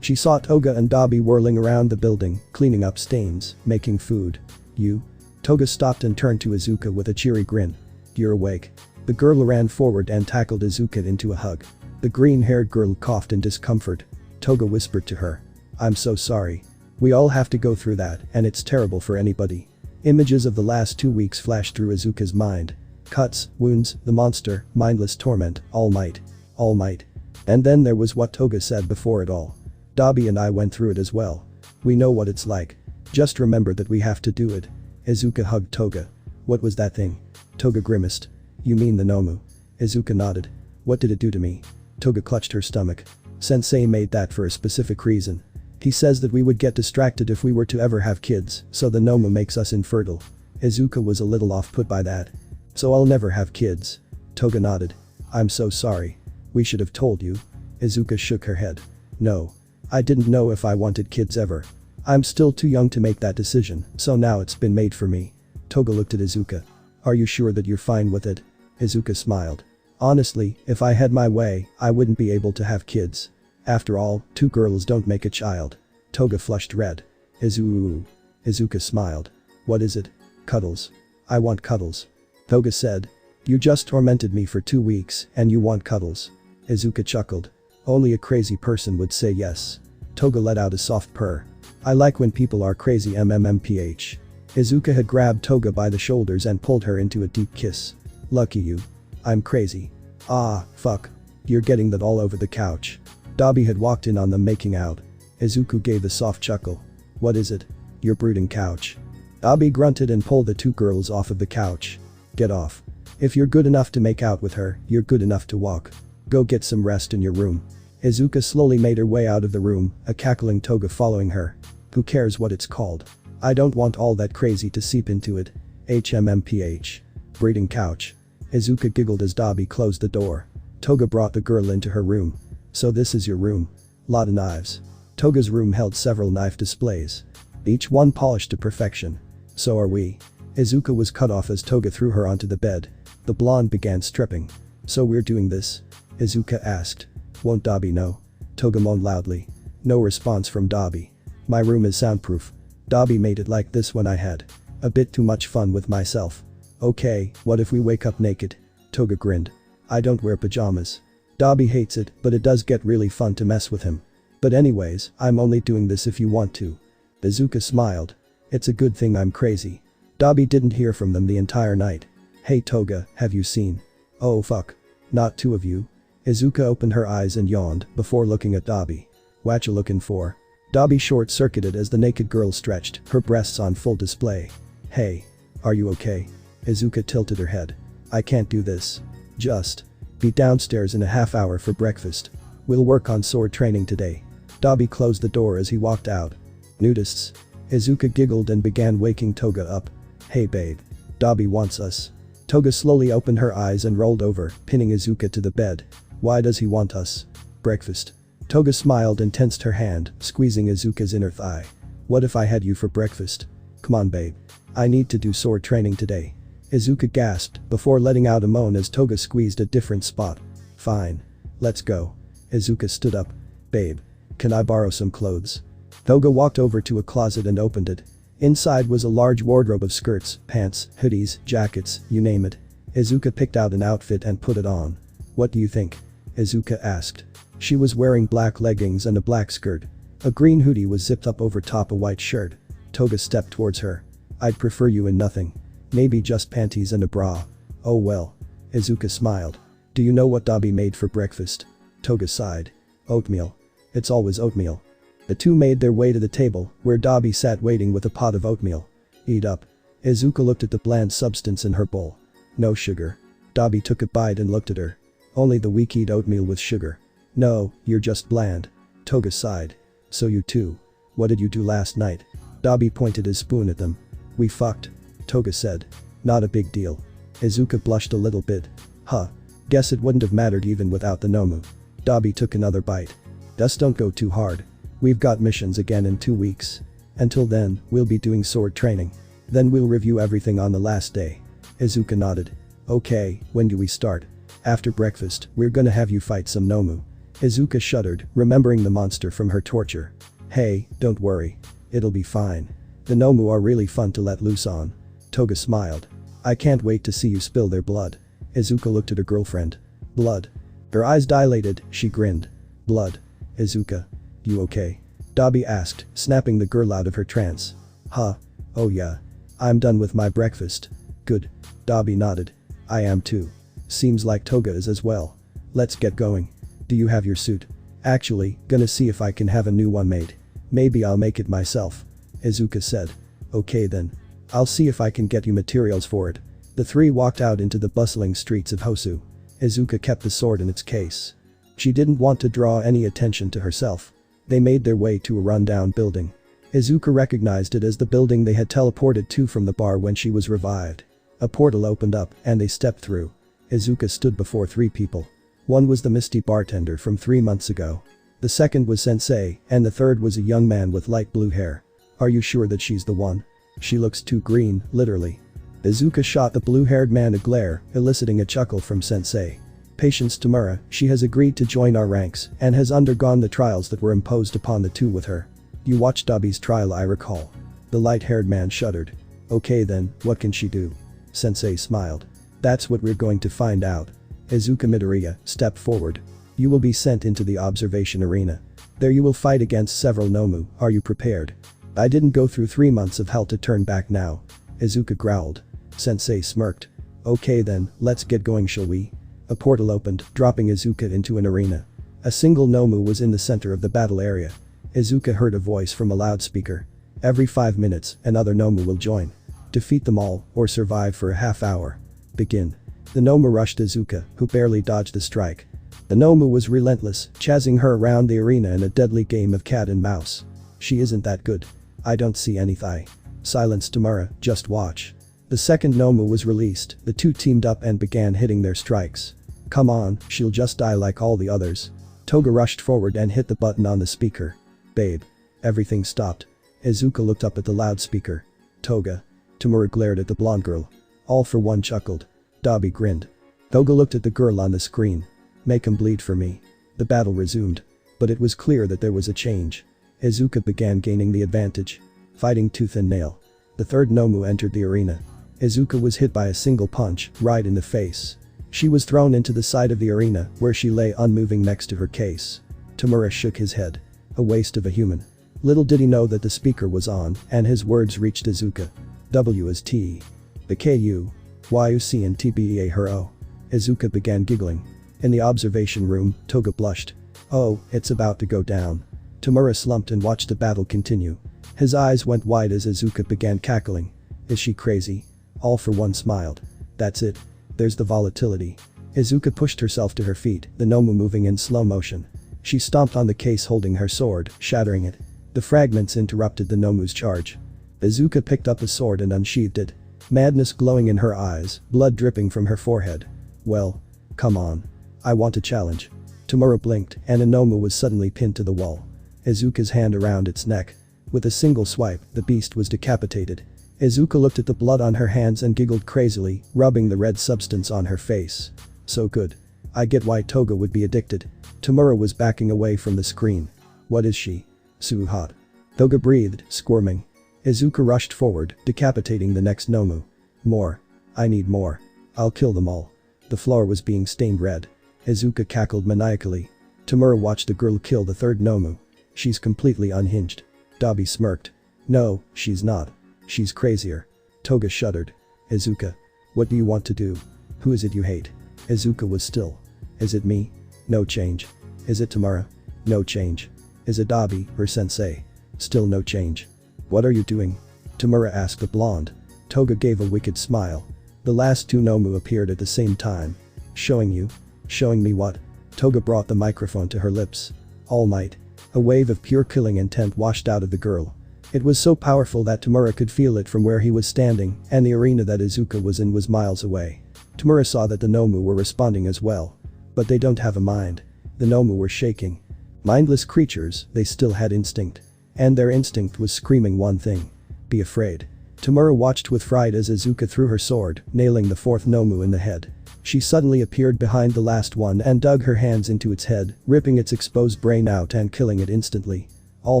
She saw Toga and Dabi whirling around the building, cleaning up stains, making food. You? Toga stopped and turned to Izuka with a cheery grin. You're awake. The girl ran forward and tackled Izuka into a hug. The green-haired girl coughed in discomfort. Toga whispered to her. I'm so sorry. We all have to go through that, and it's terrible for anybody. Images of the last 2 weeks flashed through Izuka's mind. Cuts, wounds, the monster, mindless torment, All Might. All Might. And then there was what Toga said before it all. Dabi and I went through it as well. We know what it's like. Just remember that we have to do it. Izuka hugged Toga. What was that thing? Toga grimaced. You mean the Nomu? Izuka nodded. What did it do to me? Toga clutched her stomach. Sensei made that for a specific reason. He says that we would get distracted if we were to ever have kids, so the Nomu makes us infertile. Izuka was a little off-put by that. So I'll never have kids. Toga nodded. I'm so sorry. We should have told you. Izuka shook her head. No. I didn't know if I wanted kids ever. I'm still too young to make that decision, so now it's been made for me. Toga looked at Izuka. Are you sure that you're fine with it? Izuka smiled. Honestly, if I had my way, I wouldn't be able to have kids. After all, 2 girls don't make a child. Toga flushed red. Izuka smiled. What is it? Cuddles. I want cuddles. Toga said. You just tormented me for 2 weeks, and you want cuddles. Izuka chuckled. Only a crazy person would say yes. Toga let out a soft purr. I like when people are crazy mmmph. Izuka had grabbed Toga by the shoulders and pulled her into a deep kiss. Lucky you. I'm crazy. Ah, fuck. You're getting that all over the couch. Dabi had walked in on them making out. Izuku gave a soft chuckle. What is it? Your brooding couch. Dabi grunted and pulled the 2 girls off of the couch. Get off. If you're good enough to make out with her, you're good enough to walk. Go get some rest in your room. Izuka slowly made her way out of the room, a cackling Toga following her. Who cares what it's called? I don't want all that crazy to seep into it. HMMPH. Breeding couch. Izuka giggled as Dabi closed the door. Toga brought the girl into her room. So this is your room. Lot of knives. Toga's room held several knife displays. Each one polished to perfection. So are we. Izuka was cut off as Toga threw her onto the bed. The blonde began stripping. So we're doing this? Izuka asked. Won't Dabi know? Toga moaned loudly. No response from Dabi. My room is soundproof. Dabi made it like this when I had a bit too much fun with myself. Okay, what if we wake up naked? Toga grinned. I don't wear pajamas. Dabi hates it, but it does get really fun to mess with him. But anyways, I'm only doing this if you want to. Izuka smiled. It's a good thing I'm crazy. Dabi didn't hear from them the entire night. Hey Toga, have you seen? Oh fuck. Not two of you. Izuka opened her eyes and yawned before looking at Dabi. Whatcha looking for? Dabi short-circuited as the naked girl stretched, her breasts on full display. Hey. Are you okay? Izuka tilted her head. I can't do this. Just be downstairs in a half hour for breakfast. We'll work on sword training today. Dabi closed the door as he walked out. Nudists. Izuka giggled and began waking Toga up. Hey babe. Dabi wants us. Toga slowly opened her eyes and rolled over, pinning Izuka to the bed. Why does he want us? Breakfast. Toga smiled and tensed her hand, squeezing Izuka's inner thigh. What if I had you for breakfast? Come on babe. I need to do sword training today. Izuka gasped before letting out a moan as Toga squeezed a different spot. Fine. Let's go. Izuka stood up. Babe. Can I borrow some clothes? Toga walked over to a closet and opened it. Inside was a large wardrobe of skirts, pants, hoodies, jackets, you name it. Izuka picked out an outfit and put it on. What do you think? Izuka asked. She was wearing black leggings and a black skirt. A green hoodie was zipped up over top a white shirt. Toga stepped towards her. I'd prefer you in nothing. Maybe just panties and a bra. Oh well. Izuka smiled. Do you know what Dabi made for breakfast? Toga sighed. Oatmeal. It's always oatmeal. The two made their way to the table, where Dabi sat waiting with a pot of oatmeal. Eat up. Izuka looked at the bland substance in her bowl. No sugar. Dabi took a bite and looked at her. Only the weak eat oatmeal with sugar. No, you're just bland. Toga sighed. So you too. What did you do last night? Dabi pointed his spoon at them. We fucked. Toga said. Not a big deal. Izuka blushed a little bit. Huh. Guess it wouldn't have mattered even without the Nomu. Dabi took another bite. Just don't go too hard. We've got missions again in 2 weeks. Until then, we'll be doing sword training. Then we'll review everything on the last day. Izuka nodded. Okay, when do we start? After breakfast, we're gonna have you fight some Nomu. Izuka shuddered, remembering the monster from her torture. Hey, don't worry. It'll be fine. The Nomu are really fun to let loose on. Toga smiled. I can't wait to see you spill their blood. Izuka looked at her girlfriend. Blood. Her eyes dilated, she grinned. Blood. Izuka. You okay? Dabi asked, snapping the girl out of her trance. Huh. Oh yeah. I'm done with my breakfast. Good. Dabi nodded. I am too. Seems like Toga is as well. Let's get going. Do you have your suit? Actually, gonna see if I can have a new one made. Maybe I'll make it myself. Izuka said. Okay then. I'll see if I can get you materials for it. The three walked out into the bustling streets of Hosu. Izuka kept the sword in its case. She didn't want to draw any attention to herself. They made their way to a rundown building. Izuka recognized it as the building they had teleported to from the bar when she was revived. A portal opened up and they stepped through. Izuka stood before 3 people. One was the misty bartender from 3 months ago. The second was Sensei, and the third was a young man with light blue hair. Are you sure that she's the one? She looks too green, literally. Izuka shot the blue-haired man a glare, eliciting a chuckle from Sensei. Patience Tamura, she has agreed to join our ranks and has undergone the trials that were imposed upon the two with her. You watched Dabi's trial, I recall. The light-haired man shuddered. Okay then, what can she do? Sensei smiled. That's what we're going to find out. Izuka Midoriya stepped forward. You will be sent into the observation arena. There you will fight against several Nomu, are you prepared? I didn't go through 3 months of hell to turn back now. Izuka growled. Sensei smirked. Okay then, let's get going, shall we? A portal opened, dropping Izuka into an arena. A single Nomu was in the center of the battle area. Izuka heard a voice from a loudspeaker. Every 5 minutes, another Nomu will join. Defeat them all, or survive for a half hour. Begin. The Nomu rushed Izuka, who barely dodged the strike. The Nomu was relentless, chasing her around the arena in a deadly game of cat and mouse. She isn't that good. I don't see any thigh. Silence Tamura, just watch. The second Nomu was released, the two teamed up and began hitting their strikes. Come on, she'll just die like all the others. Toga rushed forward and hit the button on the speaker. Babe. Everything stopped. Izuka looked up at the loudspeaker. Toga. Tamura glared at the blonde girl. All for one chuckled. Dabi grinned. Toga looked at the girl on the screen. Make him bleed for me. The battle resumed. But it was clear that there was a change. Izuka began gaining the advantage. Fighting tooth and nail. The third Nomu entered the arena. Izuka was hit by a single punch, right in the face. She was thrown into the side of the arena, where she lay unmoving next to her case. Tamura shook his head. A waste of a human. Little did he know that the speaker was on, and his words reached Izuka. W is T. The KU. YUC and TBEA her O. Izuka began giggling. In the observation room, Toga blushed. Oh, it's about to go down. Tamura slumped and watched the battle continue. His eyes went wide as Izuka began cackling. Is she crazy? All for One smiled. That's it. There's the volatility. Izuka pushed herself to her feet, the Nomu moving in slow motion. She stomped on the case holding her sword, shattering it. The fragments interrupted the Nomu's charge. Izuka picked up the sword and unsheathed it. Madness glowing in her eyes, blood dripping from her forehead. Well, come on. I want a challenge. Tamura blinked, and a Nomu was suddenly pinned to the wall. Izuka's hand around its neck. With a single swipe, the beast was decapitated. Izuka looked at the blood on her hands and giggled crazily, rubbing the red substance on her face. So good. I get why Toga would be addicted. Tamura was backing away from the screen. What is she? So hot. Toga breathed, squirming. Izuka rushed forward, decapitating the next Nomu. More. I need more. I'll kill them all. The floor was being stained red. Izuka cackled maniacally. Tamura watched the girl kill the third Nomu. She's completely unhinged. Dabi smirked. No, she's not. She's crazier. Toga shuddered. Izuka. What do you want to do? Who is it you hate? Izuka was still. Is it me? No change. Is it Tamura? No change. Is it Dabi, her sensei? Still no change. What are you doing? Tamura asked the blonde. Toga gave a wicked smile. The last two Nomu appeared at the same time. Showing you? Showing me what? Toga brought the microphone to her lips. All Might. A wave of pure killing intent washed out of the girl. It was so powerful that Tamura could feel it from where he was standing, and the arena that Izuka was in was miles away. Tamura saw that the Nomu were responding as well. But they don't have a mind. The Nomu were shaking. Mindless creatures, they still had instinct. And their instinct was screaming one thing. Be afraid. Tamura watched with fright as Izuka threw her sword, nailing the fourth Nomu in the head. She suddenly appeared behind the last one and dug her hands into its head, ripping its exposed brain out and killing it instantly. All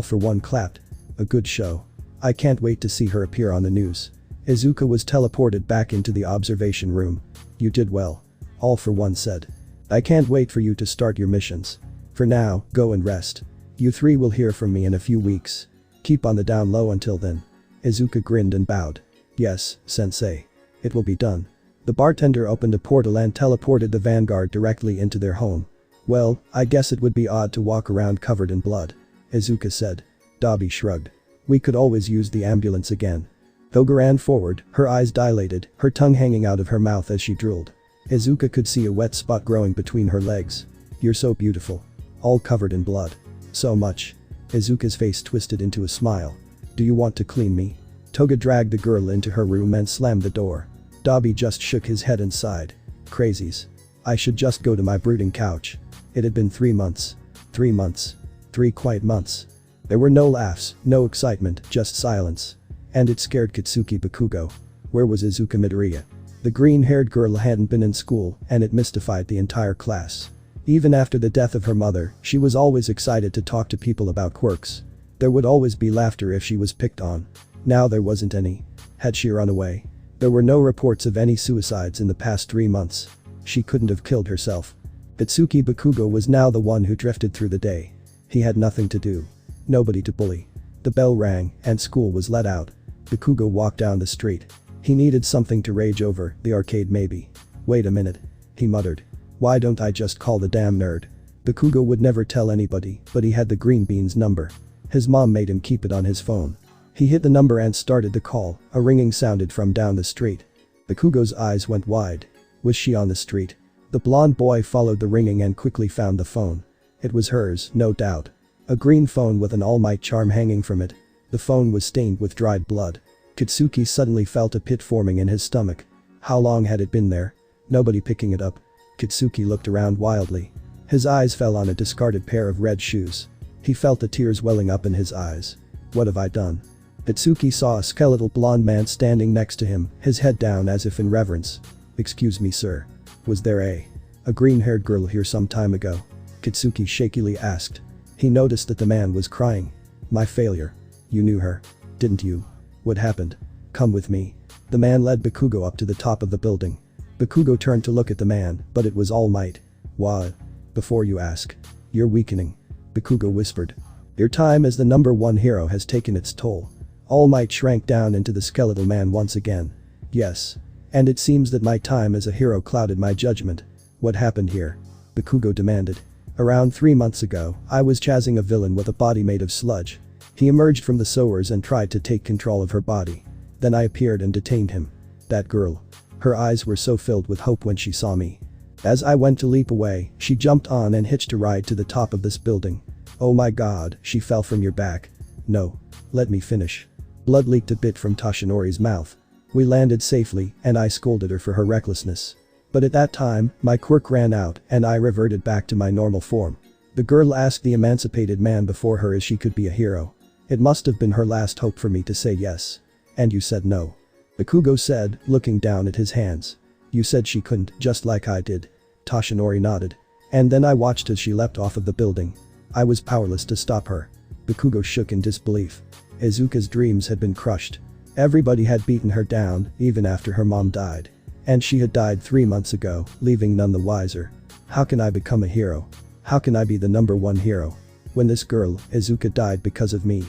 for One clapped. A good show. I can't wait to see her appear on the news. Izuka was teleported back into the observation room. You did well. All for One said. I can't wait for you to start your missions. For now, go and rest. You three will hear from me in a few weeks. Keep on the down low until then. Izuka grinned and bowed. Yes, sensei. It will be done. The bartender opened a portal and teleported the vanguard directly into their home. Well, I guess it would be odd to walk around covered in blood. Izuka said. Dabi shrugged. We could always use the ambulance again. Toga ran forward, her eyes dilated, her tongue hanging out of her mouth as she drooled. Izuka could see a wet spot growing between her legs. You're so beautiful. All covered in blood. So much. Izuka's face twisted into a smile. Do you want to clean me? Toga dragged the girl into her room and slammed the door. Dabi just shook his head and sighed. Crazies. I should just go to my brooding couch. It had been 3 months. 3 months. 3 quiet months. There were no laughs, no excitement, just silence. And it scared Katsuki Bakugo. Where was Izuka Midoriya? The green-haired girl hadn't been in school, and it mystified the entire class. Even after the death of her mother, she was always excited to talk to people about quirks. There would always be laughter if she was picked on. Now there wasn't any. Had she run away? There were no reports of any suicides in the past 3 months. She couldn't have killed herself. Katsuki Bakugo was now the one who drifted through the day. He had nothing to do. Nobody to bully. The bell rang, and school was let out. Bakugo walked down the street. He needed something to rage over, the arcade maybe. Wait a minute. He muttered. Why don't I just call the damn nerd? Bakugo would never tell anybody, but he had the green bean's number. His mom made him keep it on his phone. He hit the number and started the call, a ringing sounded from down the street. Bakugo's eyes went wide. Was she on the street? The blonde boy followed the ringing and quickly found the phone. It was hers, no doubt. A green phone with an All Might charm hanging from it. The phone was stained with dried blood. Katsuki suddenly felt a pit forming in his stomach. How long had it been there? Nobody picking it up. Katsuki looked around wildly. His eyes fell on a discarded pair of red shoes. He felt the tears welling up in his eyes. What have I done? Katsuki saw a skeletal blonde man standing next to him, his head down as if in reverence. Excuse me, sir. Was there a green-haired girl here some time ago? Katsuki shakily asked. He noticed that the man was crying. My failure. You knew her. Didn't you? What happened? Come with me. The man led Bakugo up to the top of the building. Bakugo turned to look at the man, but it was All Might. What? Before you ask. You're weakening. Bakugo whispered. Your time as the number one hero has taken its toll. All Might shrank down into the skeletal man once again. Yes. And it seems that my time as a hero clouded my judgment. What happened here? Bakugo demanded. Around 3 months ago, I was chasing a villain with a body made of sludge. He emerged from the sewers and tried to take control of her body. Then I appeared and detained him. That girl. Her eyes were so filled with hope when she saw me. As I went to leap away, she jumped on and hitched a ride to the top of this building. Oh my god, she fell from your back. No. Let me finish. Blood leaked a bit from Toshinori's mouth. We landed safely and I scolded her for her recklessness. But at that time, my quirk ran out and I reverted back to my normal form. The girl asked the emancipated man before her if she could be a hero. It must have been her last hope for me to say yes. And you said no. Bakugo said, looking down at his hands. You said she couldn't, just like I did. Toshinori nodded. And then I watched as she leapt off of the building. I was powerless to stop her. Bakugo shook in disbelief. Izuka's dreams had been crushed. Everybody had beaten her down, even after her mom died. And she had died 3 months ago, leaving none the wiser. How can I become a hero? How can I be the number one hero? When this girl, Izuka, died because of me.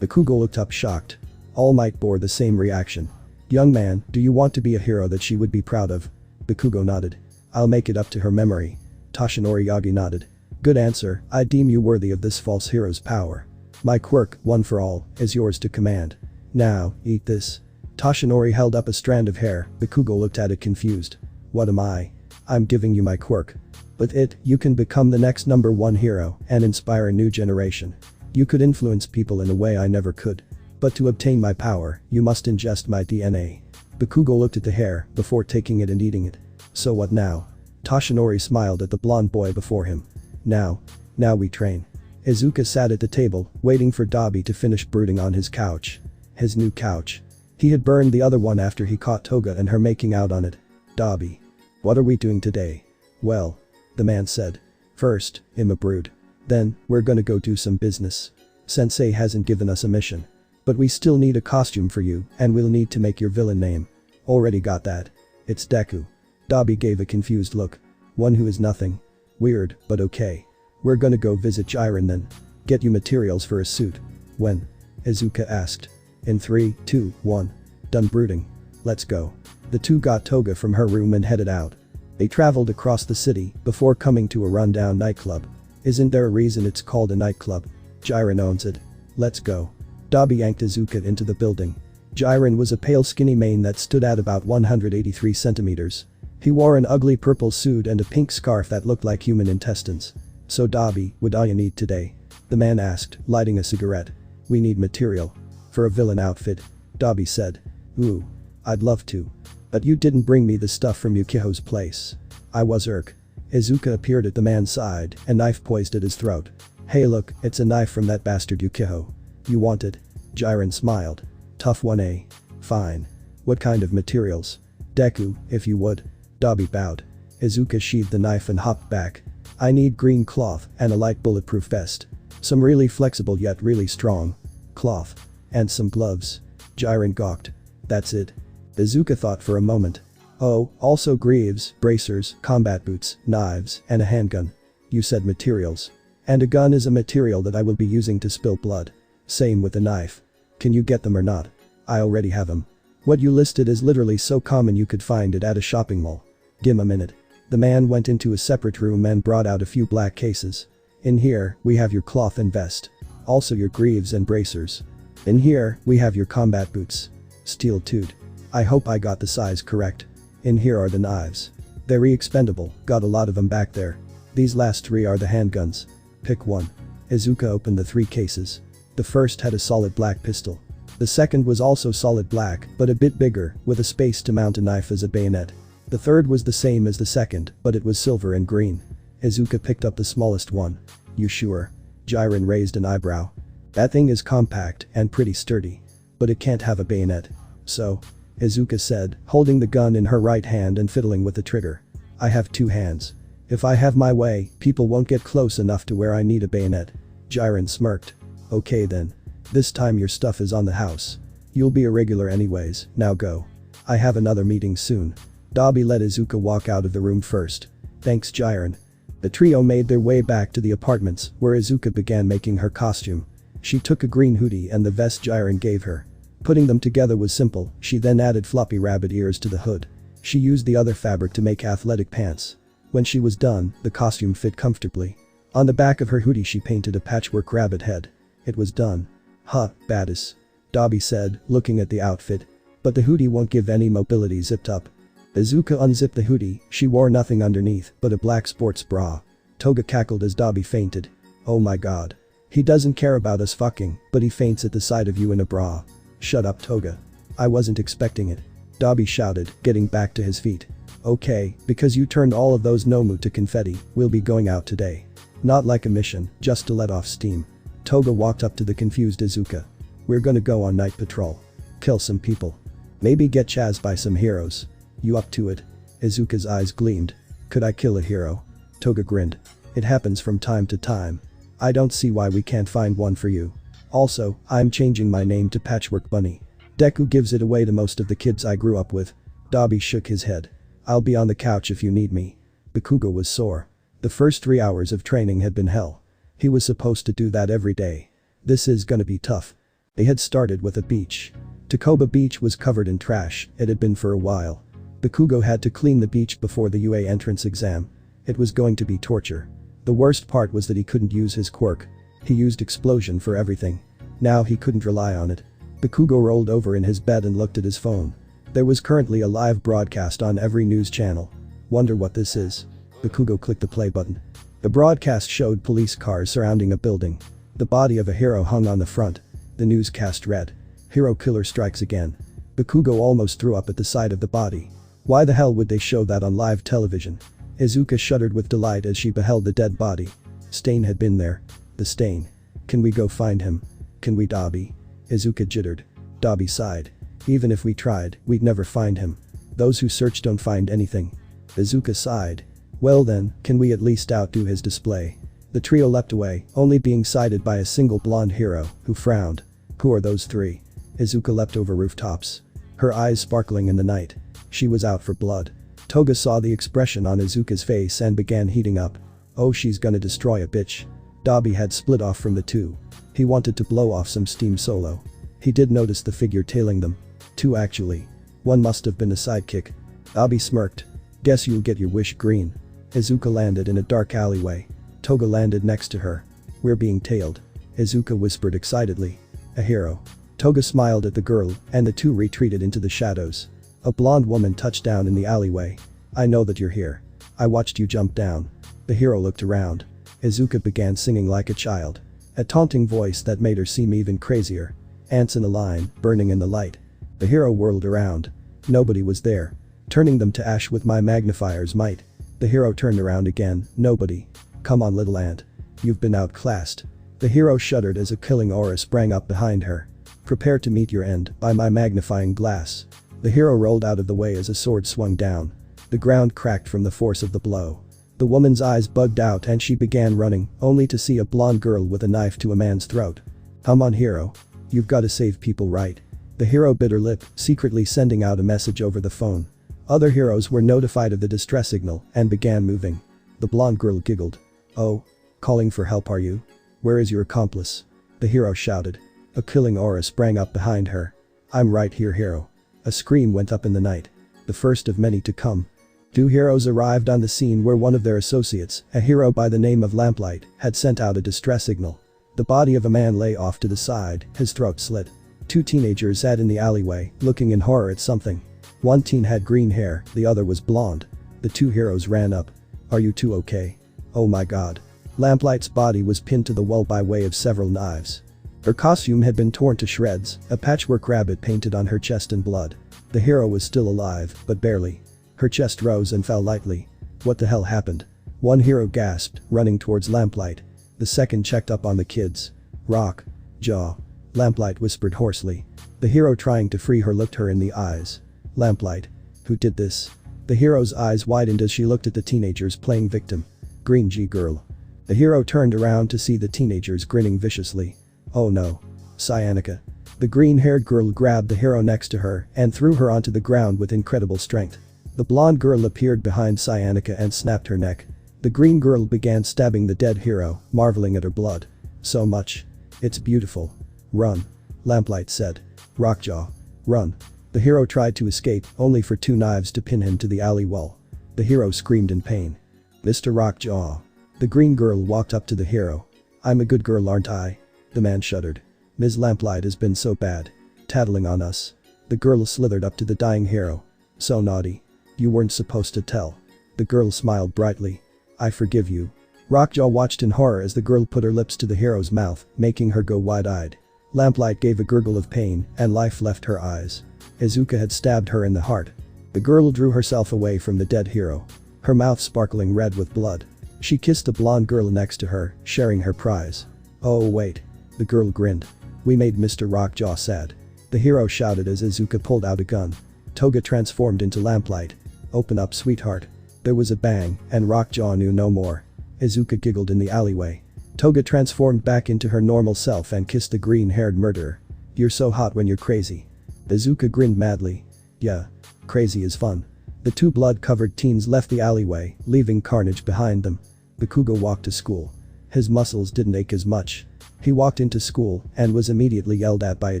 Bakugo looked up shocked. All Might bore the same reaction. Young man, do you want to be a hero that she would be proud of? Bakugo nodded. I'll make it up to her memory. Toshinori Yagi nodded. Good answer, I deem you worthy of this false hero's power. My quirk, one for all, is yours to command. Now, eat this. Toshinori held up a strand of hair. Bakugo looked at it confused. What am I? I'm giving you my quirk. With it, you can become the next number one hero and inspire a new generation. You could influence people in a way I never could. But to obtain my power, you must ingest my DNA. Bakugo looked at the hair before taking it and eating it. So what now? Toshinori smiled at the blonde boy before him. Now we train. Izuka sat at the table, waiting for Dabi to finish brooding on his couch. His new couch. He had burned the other one after he caught Toga and her making out on it. Dabi. What are we doing today? Well. The man said. First, I'm a brood. Then, we're gonna go do some business. Sensei hasn't given us a mission. But we still need a costume for you, and we'll need to make your villain name. Already got that. It's Deku. Dabi gave a confused look. One who is nothing. Weird, but okay. We're gonna go visit Jiren then. Get you materials for a suit. When? Izuka asked. In 3, 2, 1. Done brooding. Let's go. The two got Toga from her room and headed out. They traveled across the city before coming to a rundown nightclub. Isn't there a reason it's called a nightclub? Jiren owns it. Let's go. Dabi yanked Izuka into the building. Jiren was a pale skinny man that stood at about 183 centimeters. He wore an ugly purple suit and a pink scarf that looked like human intestines. So Dabi, what do you need today? The man asked, lighting a cigarette. We need material. For a villain outfit. Dabi said. Ooh. I'd love to. But you didn't bring me the stuff from Yukiho's place. I was irk. Izuka appeared at the man's side, a knife poised at his throat. Hey look, it's a knife from that bastard Yukiho. You want it? Jiren smiled. Tough one, eh? Fine. What kind of materials? Deku, if you would. Dabi bowed. Izuka sheathed the knife and hopped back. I need green cloth and a light bulletproof vest. Some really flexible yet really strong cloth. And some gloves. Jiren gawked. That's it. Izuka thought for a moment. Oh, also greaves, bracers, combat boots, knives, and a handgun. You said materials. And a gun is a material that I will be using to spill blood. Same with a knife. Can you get them or not? I already have them. What you listed is literally so common you could find it at a shopping mall. Give a minute. The man went into a separate room and brought out a few black cases. In here, we have your cloth and vest. Also your greaves and bracers. In here, we have your combat boots. Steel toed. I hope I got the size correct. In here are the knives. They're expendable, got a lot of them back there. These last 3 are the handguns. Pick one. Izuka opened the 3 cases. The first had a solid black pistol. The second was also solid black, but a bit bigger, with a space to mount a knife as a bayonet. The third was the same as the second, but it was silver and green. Izuka picked up the smallest one. You sure? Jiren raised an eyebrow. That thing is compact and pretty sturdy. But it can't have a bayonet. So? Izuka said, holding the gun in her right hand and fiddling with the trigger. I have 2 hands. If I have my way, people won't get close enough to where I need a bayonet. Jiren smirked. Okay then. This time your stuff is on the house. You'll be a regular anyways, now go. I have another meeting soon. Dabi let Izuka walk out of the room first. Thanks Jiren. The trio made their way back to the apartments, where Izuka began making her costume. She took a green hoodie and the vest Jiren gave her. Putting them together was simple, she then added floppy rabbit ears to the hood. She used the other fabric to make athletic pants. When she was done, the costume fit comfortably. On the back of her hoodie she painted a patchwork rabbit head. It was done. Huh, badass. Dabi said, looking at the outfit. But the hoodie won't give any mobility zipped up. Izuka unzipped the hoodie, she wore nothing underneath but a black sports bra. Toga cackled as Dabi fainted. Oh my god. He doesn't care about us fucking, but he faints at the sight of you in a bra. Shut up Toga. I wasn't expecting it. Dabi shouted, getting back to his feet. Okay, because you turned all of those Nomu to confetti, we'll be going out today. Not like a mission, just to let off steam. Toga walked up to the confused Izuka. We're gonna go on night patrol. Kill some people. Maybe get chased by some heroes. You up to it? Izuka's eyes gleamed. Could I kill a hero? Toga grinned. It happens from time to time. I don't see why we can't find one for you. Also, I'm changing my name to Patchwork Bunny. Deku gives it away to most of the kids I grew up with. Dabi shook his head. I'll be on the couch if you need me. Bakugo was sore. The first 3 hours of training had been hell. He was supposed to do that every day. This is gonna be tough. They had started with a beach. Takoba Beach was covered in trash, it had been for a while. Bakugo had to clean the beach before the UA entrance exam. It was going to be torture. The worst part was that he couldn't use his quirk. He used explosion for everything. Now he couldn't rely on it. Bakugo rolled over in his bed and looked at his phone. There was currently a live broadcast on every news channel. Wonder what this is. Bakugo clicked the play button. The broadcast showed police cars surrounding a building. The body of a hero hung on the front. The newscast read. Hero killer strikes again. Bakugo almost threw up at the sight of the body. Why the hell would they show that on live television? Izuka shuddered with delight as she beheld the dead body. Stain had been there. The stain. Can we go find him? Can we Dabi? Izuka jittered. Dabi sighed. Even if we tried, we'd never find him. Those who search don't find anything. Izuka sighed. Well then, can we at least outdo his display? The trio leapt away, only being sighted by a single blonde hero, who frowned. Who are those three? Izuka leapt over rooftops. Her eyes sparkling in the night. She was out for blood. Toga saw the expression on Izuka's face and began heating up. Oh, she's gonna destroy a bitch. Dabi had split off from the two. He wanted to blow off some steam solo. He did notice the figure tailing them. Two actually. One must have been a sidekick. Dabi smirked. Guess you'll get your wish green. Izuka landed in a dark alleyway. Toga landed next to her. We're being tailed. Izuka whispered excitedly. A hero. Toga smiled at the girl, and the two retreated into the shadows. A blonde woman touched down in the alleyway. I know that you're here. I watched you jump down. The hero looked around. Izuka began singing like a child. A taunting voice that made her seem even crazier. Ants in a line, burning in the light. The hero whirled around. Nobody was there. Turning them to ash with my magnifier's might. The hero turned around again. Nobody. Come on little ant. You've been outclassed. The hero shuddered as a killing aura sprang up behind her. Prepare to meet your end by my magnifying glass. The hero rolled out of the way as a sword swung down. The ground cracked from the force of the blow. The woman's eyes bugged out and she began running, only to see a blonde girl with a knife to a man's throat. Come on hero. You've gotta save people, right? The hero bit her lip, secretly sending out a message over the phone. Other heroes were notified of the distress signal and began moving. The blonde girl giggled. Oh, calling for help are you? Where is your accomplice? The hero shouted. A killing aura sprang up behind her. I'm right here hero. A scream went up in the night. The first of many to come. Two heroes arrived on the scene where one of their associates, a hero by the name of Lamplight, had sent out a distress signal. The body of a man lay off to the side, his throat slit. Two teenagers sat in the alleyway, looking in horror at something. One teen had green hair, the other was blonde. The two heroes ran up. Are you two okay? Oh my god. Lamplight's body was pinned to the wall by way of several knives. Her costume had been torn to shreds, a patchwork rabbit painted on her chest in blood. The hero was still alive, but barely. Her chest rose and fell lightly. What the hell happened? One hero gasped, running towards Lamplight. The second checked up on the kids. Rock. Jaw. Lamplight whispered hoarsely. The hero trying to free her looked her in the eyes. Lamplight. Who did this? The hero's eyes widened as she looked at the teenagers playing victim. Green G girl. The hero turned around to see the teenagers grinning viciously. Oh no. Cyanica. The green-haired girl grabbed the hero next to her and threw her onto the ground with incredible strength. The blonde girl appeared behind Cyanica and snapped her neck. The green girl began stabbing the dead hero, marveling at her blood. So much. It's beautiful. Run. Lamplight said. Rockjaw. Run. The hero tried to escape, only for two knives to pin him to the alley wall. The hero screamed in pain. Mr. Rockjaw. The green girl walked up to the hero. I'm a good girl, aren't I? The man shuddered. Ms. Lamplight has been so bad. Tattling on us. The girl slithered up to the dying hero. So naughty. You weren't supposed to tell. The girl smiled brightly. I forgive you. Rockjaw watched in horror as the girl put her lips to the hero's mouth, making her go wide-eyed. Lamplight gave a gurgle of pain, and life left her eyes. Izuka had stabbed her in the heart. The girl drew herself away from the dead hero. Her mouth sparkling red with blood. She kissed the blonde girl next to her, sharing her prize. Oh wait. The girl grinned. We made Mr. Rockjaw sad. The hero shouted as Izuka pulled out a gun. Toga transformed into Lamplight. Open up, sweetheart. There was a bang, and Rockjaw knew no more. Izuka giggled in the alleyway. Toga transformed back into her normal self and kissed the green-haired murderer. You're so hot when you're crazy. Izuka grinned madly. Yeah. Crazy is fun. The two blood-covered teens left the alleyway, leaving carnage behind them. Bakugo walked to school. His muscles didn't ache as much. He walked into school and was immediately yelled at by a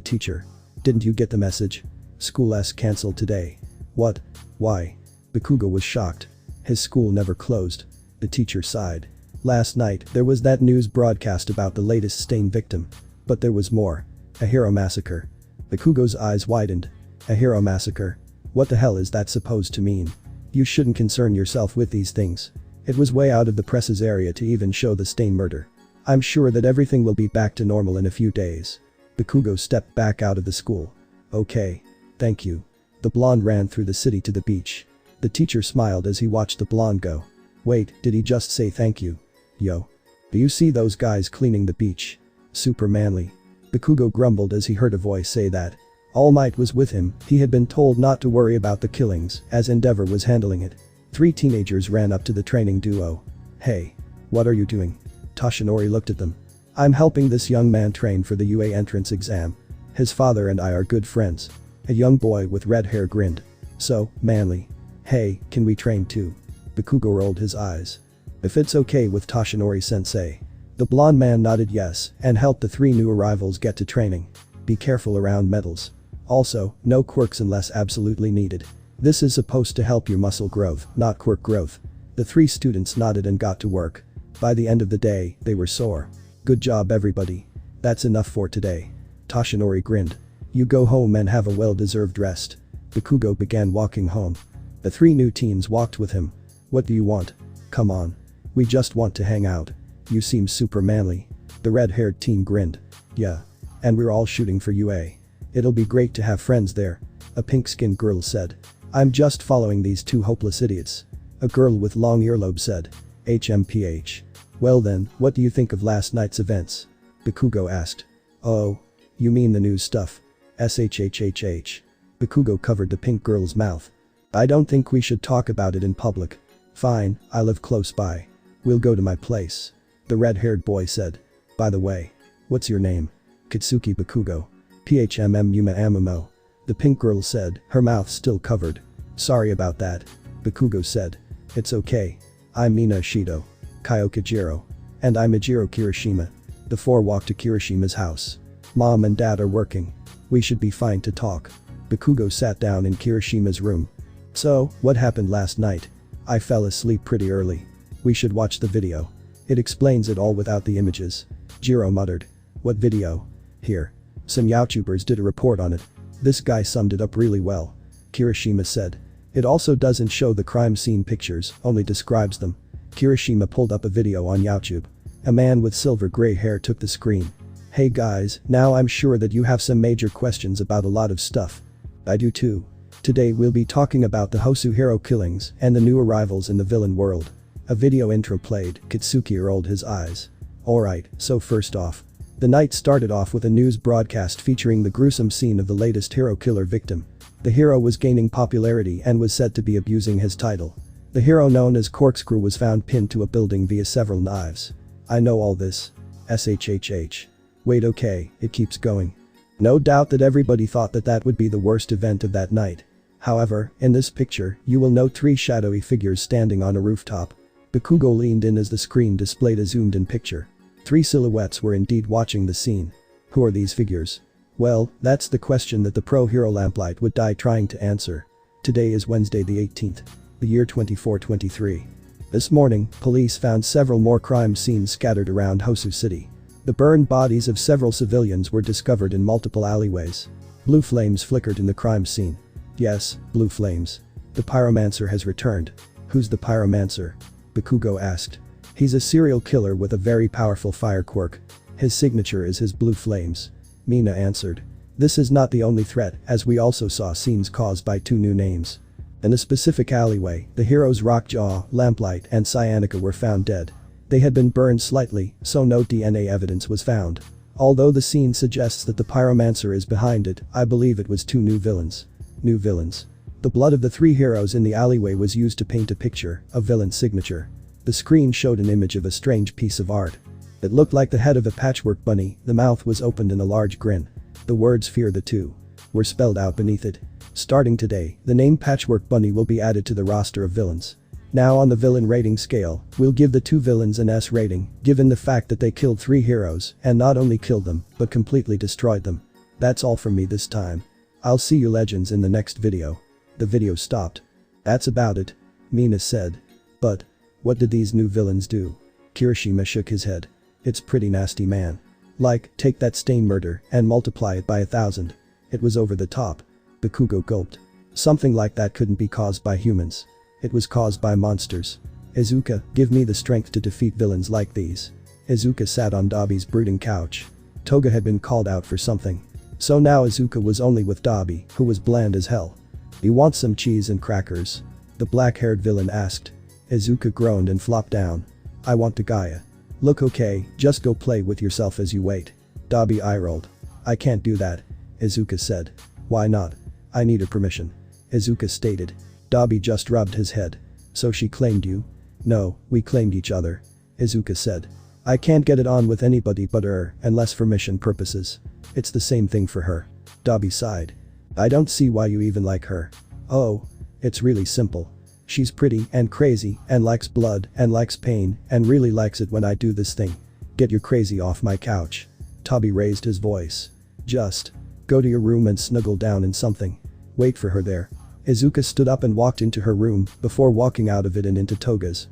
teacher. Didn't you get the message? School's cancelled today. What? Why? Bakugo was shocked. His school never closed. The teacher sighed. Last night, there was that news broadcast about the latest stain victim. But there was more. A hero massacre. Bakugo's eyes widened. A hero massacre? What the hell is that supposed to mean? You shouldn't concern yourself with these things. It was way out of the press's area to even show the stain murder. I'm sure that everything will be back to normal in a few days. Bakugo stepped back out of the school. Okay. Thank you. The blonde ran through the city to the beach. The teacher smiled as he watched the blonde go. Wait, did he just say thank you? Yo. Do you see those guys cleaning the beach? Super manly. Bakugo grumbled as he heard a voice say that. All Might was with him, he had been told not to worry about the killings, as Endeavor was handling it. Three teenagers ran up to the training duo. Hey. What are you doing? Toshinori looked at them. I'm helping this young man train for the UA entrance exam. His father and I are good friends. A young boy with red hair grinned. So, manly. Hey, can we train too? Bakugo rolled his eyes. If it's okay with Toshinori-sensei. The blonde man nodded yes and helped the three new arrivals get to training. Be careful around medals. Also, no quirks unless absolutely needed. This is supposed to help your muscle growth, not quirk growth. The three students nodded and got to work. By the end of the day, they were sore. Good job everybody. That's enough for today. Toshinori grinned. You go home and have a well-deserved rest. Bakugo began walking home. The three new teens walked with him. What do you want? Come on. We just want to hang out. You seem super manly. The red-haired teen grinned. Yeah. And we're all shooting for UA. It'll be great to have friends there. A pink-skinned girl said. I'm just following these two hopeless idiots. A girl with long earlobes said. HMPH. Well then, what do you think of last night's events? Bakugo asked. Oh. You mean the news stuff? SHHHH. Bakugo covered the pink girl's mouth. I don't think we should talk about it in public. Fine, I live close by. We'll go to my place. The red-haired boy said. By the way. What's your name? Katsuki Bakugo. PHMM Yuma Amumo. The pink girl said, her mouth still covered. Sorry about that. Bakugo said. It's okay. I'm Mina Shido. Kyokijiro. And I'm Ijiro Kiroshima. The four walked to Kiroshima's house. Mom and Dad are working. We should be fine to talk. Bakugo sat down in Kiroshima's room. So, what happened last night? I fell asleep pretty early. We should watch the video. It explains it all without the images. Jiro muttered. What video? Here. Some YouTubers did a report on it. This guy summed it up really well. Kiroshima said. It also doesn't show the crime scene pictures, only describes them. Kiroshima pulled up a video on YouTube. A man with silver gray hair took the screen. Hey guys, now I'm sure that you have some major questions about a lot of stuff. I do too. Today we'll be talking about the Hosu hero killings and the new arrivals in the villain world. A video intro played, Katsuki rolled his eyes. Alright, so first off. The night started off with a news broadcast featuring the gruesome scene of the latest hero killer victim. The hero was gaining popularity and was said to be abusing his title. The hero known as Corkscrew was found pinned to a building via several knives. I know all this. SHHH. Wait, okay, it keeps going. No doubt that everybody thought that that would be the worst event of that night. However, in this picture, you will note 3 shadowy figures standing on a rooftop. Bakugo leaned in as the screen displayed a zoomed-in picture. 3 silhouettes were indeed watching the scene. Who are these figures? Well, that's the question that the pro-hero Lamplight would die trying to answer. Today is Wednesday the 18th. The year 2423. This morning, police found several more crime scenes scattered around Hosu City. The burned bodies of several civilians were discovered in multiple alleyways. Blue flames flickered in the crime scene. Yes, blue flames. The pyromancer has returned. Who's the pyromancer? Bakugo asked. He's a serial killer with a very powerful fire quirk. His signature is his blue flames. Mina answered. This is not the only threat, as we also saw scenes caused by 2 new names. In a specific alleyway, the heroes Rockjaw, Lamplight, and Cyanica were found dead. They had been burned slightly, so no DNA evidence was found. Although the scene suggests that the pyromancer is behind it, I believe it was 2 new villains. New villains. The blood of the 3 heroes in the alleyway was used to paint a picture, a villain's signature. The screen showed an image of a strange piece of art. It looked like the head of a patchwork bunny, the mouth was opened in a large grin. The words "Fear the Two" were spelled out beneath it. Starting today, the name Patchwork Bunny will be added to the roster of villains. Now on the villain rating scale, we'll give the 2 villains an S rating, given the fact that they killed 3 heroes, and not only killed them, but completely destroyed them. That's all from me this time. I'll see you legends in the next video. The video stopped. That's about it. Mina said. But what did these new villains do? Kiroshima shook his head. It's pretty nasty, man. Like, take that stain murder and multiply it by 1,000. It was over the top. Bakugo gulped. Something like that couldn't be caused by humans. It was caused by monsters. Izuka, give me the strength to defeat villains like these. Izuka sat on Dabi's brooding couch. Toga had been called out for something. So now Izuka was only with Dabi, who was bland as hell. You want some cheese and crackers? The black-haired villain asked. Izuka groaned and flopped down. I want to Gaia. Look, okay, just go play with yourself as you wait. Dabi eye-rolled. I can't do that, Izuka said. Why not? I need her permission. Izuka stated. Dabi just rubbed his head. So she claimed you? No, we claimed each other. Izuka said. I can't get it on with anybody but her, unless for mission purposes. It's the same thing for her. Dabi sighed. I don't see why you even like her. Oh. It's really simple. She's pretty and crazy and likes blood and likes pain and really likes it when I do this thing. Get your crazy off my couch. Dabi raised his voice. Just go to your room and snuggle down in something. Wait for her there. Izuka stood up and walked into her room before walking out of it and into Toga's.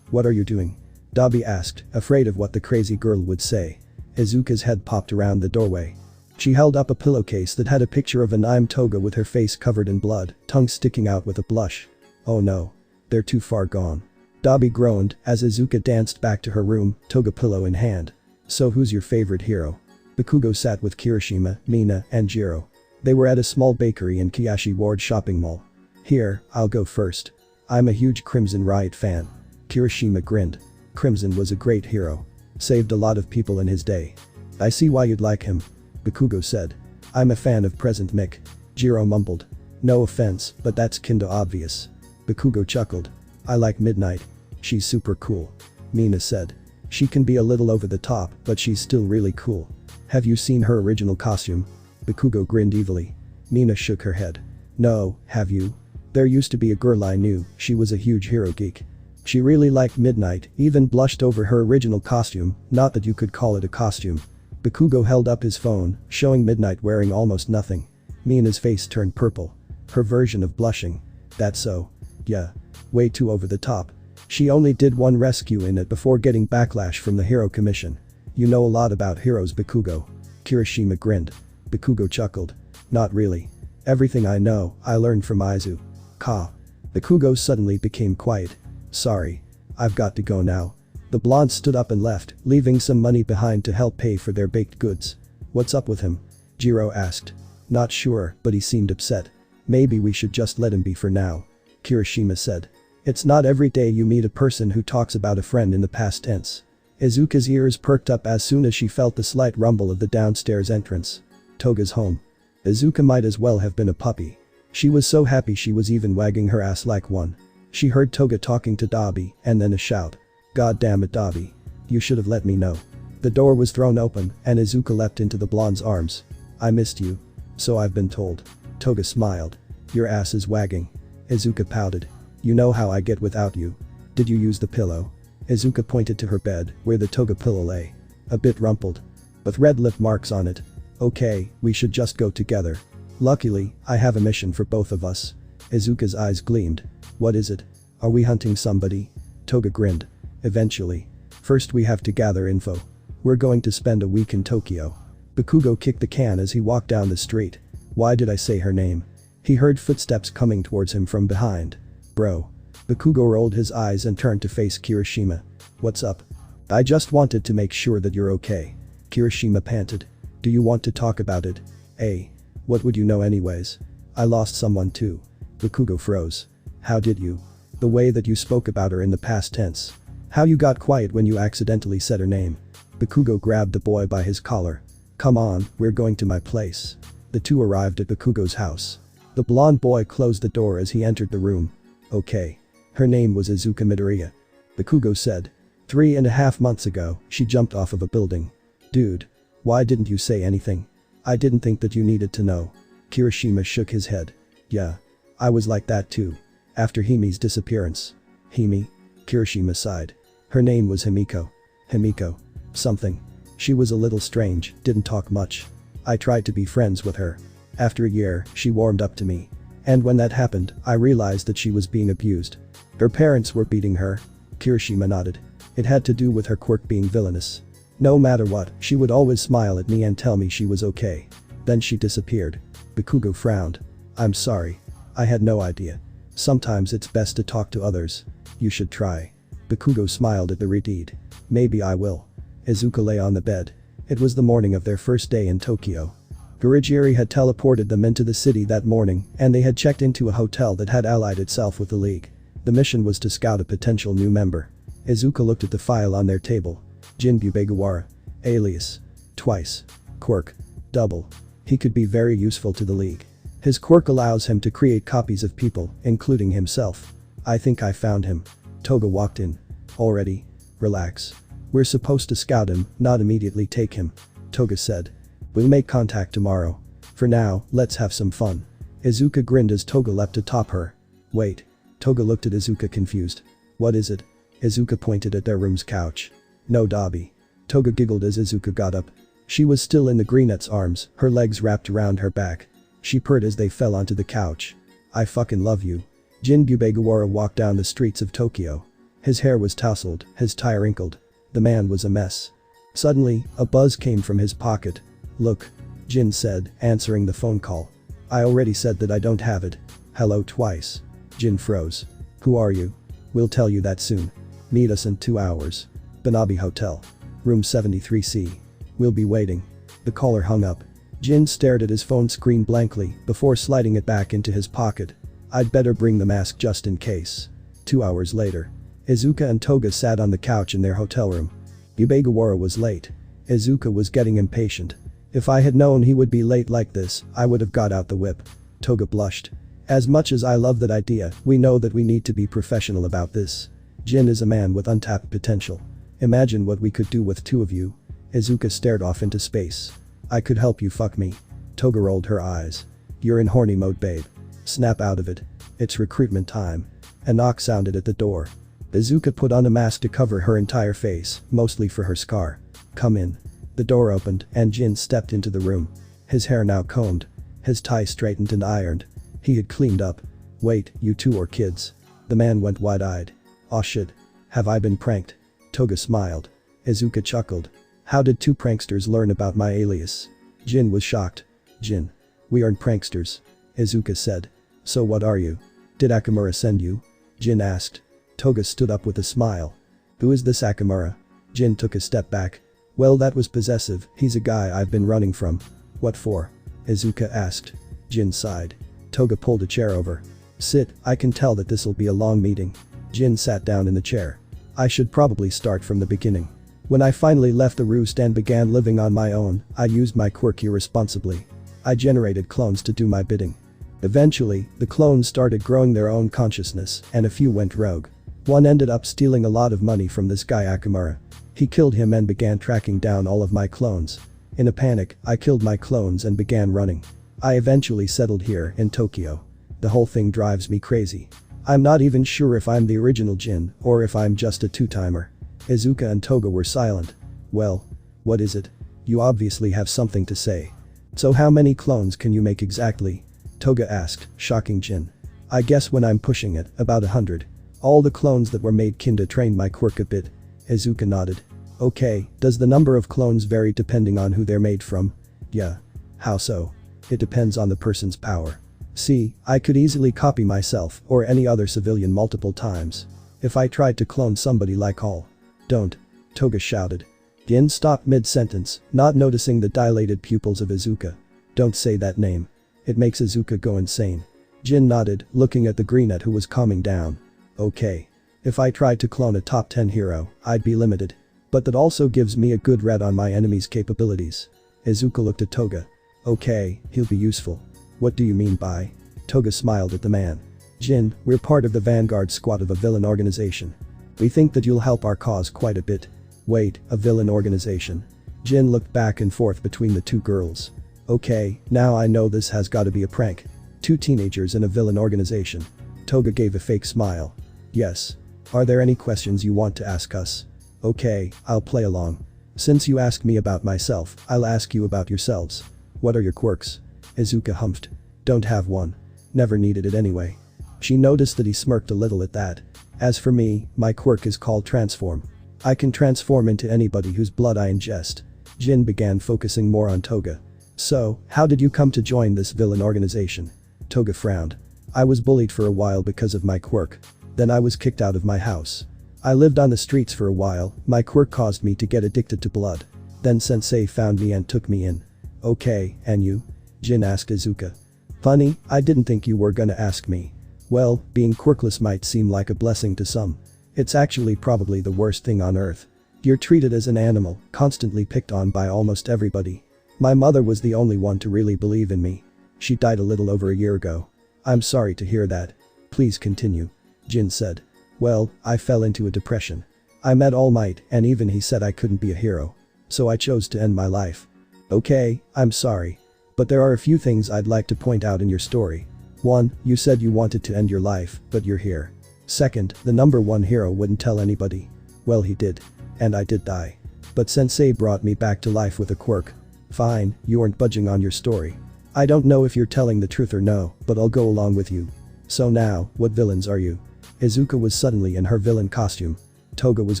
What are you doing? Dabi asked, afraid of what the crazy girl would say. Izuka's head popped around the doorway. She held up a pillowcase that had a picture of an I'm Toga with her face covered in blood, tongue sticking out with a blush. Oh no. They're too far gone. Dabi groaned as Izuka danced back to her room, Toga pillow in hand. So who's your favorite hero? Bakugo sat with Kiroshima, Mina, and Jiro. They were at a small bakery in Kiyashi Ward shopping mall. Here, I'll go first. I'm a huge Crimson Riot fan. Kiroshima grinned. Crimson was a great hero. Saved a lot of people in his day. I see why you'd like him. Bakugo said. I'm a fan of Present Mick. Jiro mumbled. No offense, but that's kinda obvious. Bakugo chuckled. I like Midnight. She's super cool. Mina said. She can be a little over the top, but she's still really cool. Have you seen her original costume? Bakugo grinned evilly. Mina shook her head. No, have you? There used to be a girl I knew, she was a huge hero geek. She really liked Midnight, even blushed over her original costume, not that you could call it a costume. Bakugo held up his phone, showing Midnight wearing almost nothing. Mina's face turned purple. Her version of blushing. That's so. Yeah. Way too over the top. She only did one rescue in it before getting backlash from the Hero Commission. You know a lot about heroes, Bakugo. Kiroshima grinned. Bakugo chuckled. Not really. Everything I know, I learned from Izu. Ka. Bakugo suddenly became quiet. Sorry. I've got to go now. The blonde stood up and left, leaving some money behind to help pay for their baked goods. What's up with him? Jiro asked. Not sure, but he seemed upset. Maybe we should just let him be for now. Kiroshima said. It's not every day you meet a person who talks about a friend in the past tense. Izuka's ears perked up as soon as she felt the slight rumble of the downstairs entrance. Toga's home. Izuka might as well have been a puppy. She was so happy she was even wagging her ass like one. She heard Toga talking to Dabi and then a shout. God damn it Dabi. You should have let me know. The door was thrown open and Izuka leapt into the blonde's arms. I missed you. So I've been told. Toga smiled. Your ass is wagging. Izuka pouted. You know how I get without you. Did you use the pillow? Izuka pointed to her bed where the Toga pillow lay. A bit rumpled. With red lip marks on it. Okay, we should just go together. Luckily, I have a mission for both of us. Izuka's eyes gleamed. What is it? Are we hunting somebody? Toga grinned. Eventually. First we have to gather info. We're going to spend a week in Tokyo. Bakugo kicked the can as he walked down the street. Why did I say her name? He heard footsteps coming towards him from behind. Bro. Bakugo rolled his eyes and turned to face Kiroshima. What's up? I just wanted to make sure that you're okay. Kiroshima panted. Do you want to talk about it? Hey. What would you know anyways? I lost someone too. Bakugo froze. How did you? The way that you spoke about her in the past tense. How you got quiet when you accidentally said her name. Bakugo grabbed the boy by his collar. Come on, we're going to my place. The two arrived at Bakugo's house. The blonde boy closed the door as he entered the room. Okay. Her name was Izuka Midoriya. Bakugo said. 3.5 months ago, she jumped off of a building. Dude. Why didn't you say anything? I didn't think that you needed to know. Kiroshima shook his head. Yeah. I was like that too. After Himi's disappearance. Himi? Kiroshima sighed. Her name was Himiko. Himiko. Something. She was a little strange, didn't talk much. I tried to be friends with her. After a year, she warmed up to me. And when that happened, I realized that she was being abused. Her parents were beating her. Kiroshima nodded. It had to do with her quirk being villainous. No matter what, she would always smile at me and tell me she was okay. Then she disappeared. Bakugo frowned. I'm sorry. I had no idea. Sometimes it's best to talk to others. You should try. Bakugo smiled at the redeed. Maybe I will. Izuka lay on the bed. It was the morning of their first day in Tokyo. Gurigieri had teleported them into the city that morning and they had checked into a hotel that had allied itself with the League. The mission was to scout a potential new member. Izuka looked at the file on their table. Jinbu Begawara. Alias. Twice. Quirk. Double. He could be very useful to the League. His quirk allows him to create copies of people, including himself. I think I found him. Toga walked in. Already? Relax. We're supposed to scout him, not immediately take him. Toga said. We'll make contact tomorrow. For now, let's have some fun. Izuka grinned as Toga leapt atop her. Wait. Toga looked at Izuka confused. What is it? Izuka pointed at their room's couch. No Dabi. Toga giggled as Izuka got up. She was still in the greenette's arms, her legs wrapped around her back. She purred as they fell onto the couch. I fucking love you. Jinbu Begawara walked down the streets of Tokyo. His hair was tousled, his tie wrinkled. The man was a mess. Suddenly, a buzz came from his pocket. Look. Jin said, answering the phone call. I already said that I don't have it. Hello twice. Jin froze. Who are you? We'll tell you that soon. Meet us in 2 hours. Banabi Hotel. Room 73C. We'll be waiting. The caller hung up. Jin stared at his phone screen blankly before sliding it back into his pocket. I'd better bring the mask just in case. 2 hours later. Izuka and Toga sat on the couch in their hotel room. Ubegawara was late. Izuka was getting impatient. If I had known he would be late like this, I would have got out the whip. Toga blushed. As much as I love that idea, we know that we need to be professional about this. Jin is a man with untapped potential. Imagine what we could do with 2 of you. Izuka stared off into space. I could help you fuck me. Toga rolled her eyes. You're in horny mode babe. Snap out of it. It's recruitment time. A knock sounded at the door. Izuka put on a mask to cover her entire face, mostly for her scar. Come in. The door opened and Jin stepped into the room. His hair now combed. His tie straightened and ironed. He had cleaned up. Wait, you two are kids. The man went wide-eyed. Aw shit. Have I been pranked? Toga smiled. Izuka chuckled. How did 2 pranksters learn about my alias? Jin was shocked. Jin. We aren't pranksters. Izuka said. So what are you? Did Akamura send you? Jin asked. Toga stood up with a smile. Who is this Akamura? Jin took a step back. Well, that was possessive, he's a guy I've been running from. What for? Izuka asked. Jin sighed. Toga pulled a chair over. Sit, I can tell that this'll be a long meeting. Jin sat down in the chair. I should probably start from the beginning. When I finally left the roost and began living on my own, I used my quirk irresponsibly. I generated clones to do my bidding. Eventually, the clones started growing their own consciousness and a few went rogue. One ended up stealing a lot of money from this guy Akamura. He killed him and began tracking down all of my clones. In a panic, I killed my clones and began running. I eventually settled here in Tokyo. The whole thing drives me crazy. I'm not even sure if I'm the original Jin or if I'm just a two-timer. Izuka and Toga were silent. Well, what is it? You obviously have something to say. So how many clones can you make exactly? Toga asked, shocking Jin. I guess when I'm pushing it, about 100. All the clones that were made kinda trained my quirk a bit. Izuka nodded. Okay, does the number of clones vary depending on who they're made from? Yeah. How so? It depends on the person's power. See, I could easily copy myself or any other civilian multiple times. If I tried to clone somebody like all. Don't. Toga shouted. Jin stopped mid-sentence, not noticing the dilated pupils of Izuka. Don't say that name. It makes Izuka go insane. Jin nodded, looking at the greenette who was calming down. Okay. If I tried to clone a top 10 hero, I'd be limited. But that also gives me a good read on my enemy's capabilities. Izuka looked at Toga. Okay, he'll be useful. What do you mean by? Toga smiled at the man. Jin, we're part of the vanguard squad of a villain organization. We think that you'll help our cause quite a bit. Wait, a villain organization? Jin looked back and forth between the two girls. Okay, now I know this has gotta be a prank. Two teenagers in a villain organization. Toga gave a fake smile. Yes. Are there any questions you want to ask us? Okay, I'll play along. Since you asked me about myself, I'll ask you about yourselves. What are your quirks? Izuka humphed. Don't have one. Never needed it anyway. She noticed that he smirked a little at that. As for me, my quirk is called transform. I can transform into anybody whose blood I ingest. Jin began focusing more on Toga. So, how did you come to join this villain organization? Toga frowned. I was bullied for a while because of my quirk. Then I was kicked out of my house. I lived on the streets for a while, my quirk caused me to get addicted to blood. Then sensei found me and took me in. Okay, and you? Jin asked Izuka. Funny, I didn't think you were gonna ask me. Well, being quirkless might seem like a blessing to some. It's actually probably the worst thing on earth. You're treated as an animal, constantly picked on by almost everybody. My mother was the only one to really believe in me. She died a little over a year ago. I'm sorry to hear that. Please continue. Jin said. Well, I fell into a depression. I met All Might and even he said I couldn't be a hero. So I chose to end my life. Okay, I'm sorry. But there are a few things I'd like to point out in your story. 1, you said you wanted to end your life, but you're here. 2nd, the number 1 hero wouldn't tell anybody. Well, he did. And I did die. But sensei brought me back to life with a quirk. Fine, you aren't budging on your story. I don't know if you're telling the truth or no, but I'll go along with you. So now, what villains are you? Izuka was suddenly in her villain costume. Toga was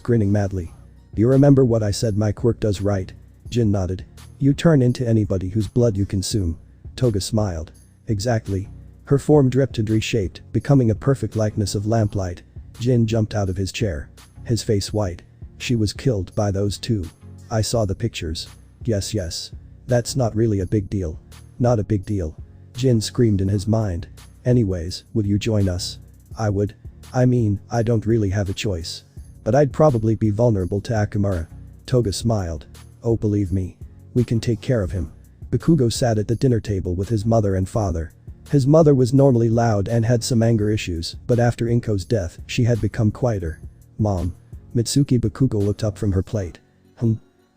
grinning madly. Do you remember what I said my quirk does, right? Jin nodded. You turn into anybody whose blood you consume. Toga smiled. Exactly. Her form dripped and reshaped, becoming a perfect likeness of lamplight. Jin jumped out of his chair. His face white. She was killed by those two. I saw the pictures. Yes. That's not really a big deal. Not a big deal. Jin screamed in his mind. Anyways, would you join us? I would. I mean, I don't really have a choice. But I'd probably be vulnerable to Akamura. Toga smiled. Oh, believe me. We can take care of him. Bakugo sat at the dinner table with his mother and father. His mother was normally loud and had some anger issues, but after Inko's death, she had become quieter. Mom. Mitsuki Bakugo looked up from her plate.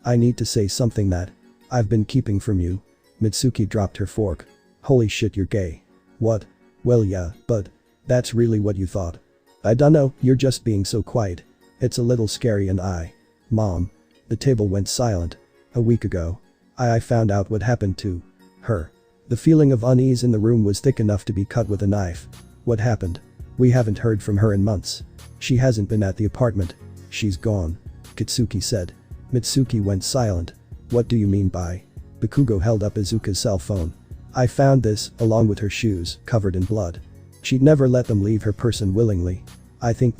I need to say something that I've been keeping from you. Mitsuki dropped her fork. Holy shit, you're gay. What? Well, yeah, but that's really what you thought. I dunno, you're just being so quiet. It's a little scary and Mom. The table went silent. A week ago. I found out what happened to her. The feeling of unease in the room was thick enough to be cut with a knife. What happened? We haven't heard from her in months. She hasn't been at the apartment. She's gone. Katsuki said. Mitsuki went silent. What do you mean by? Bakugo held up Izuka's cell phone. I found this, along with her shoes, covered in blood. She'd never let them leave her person willingly. I think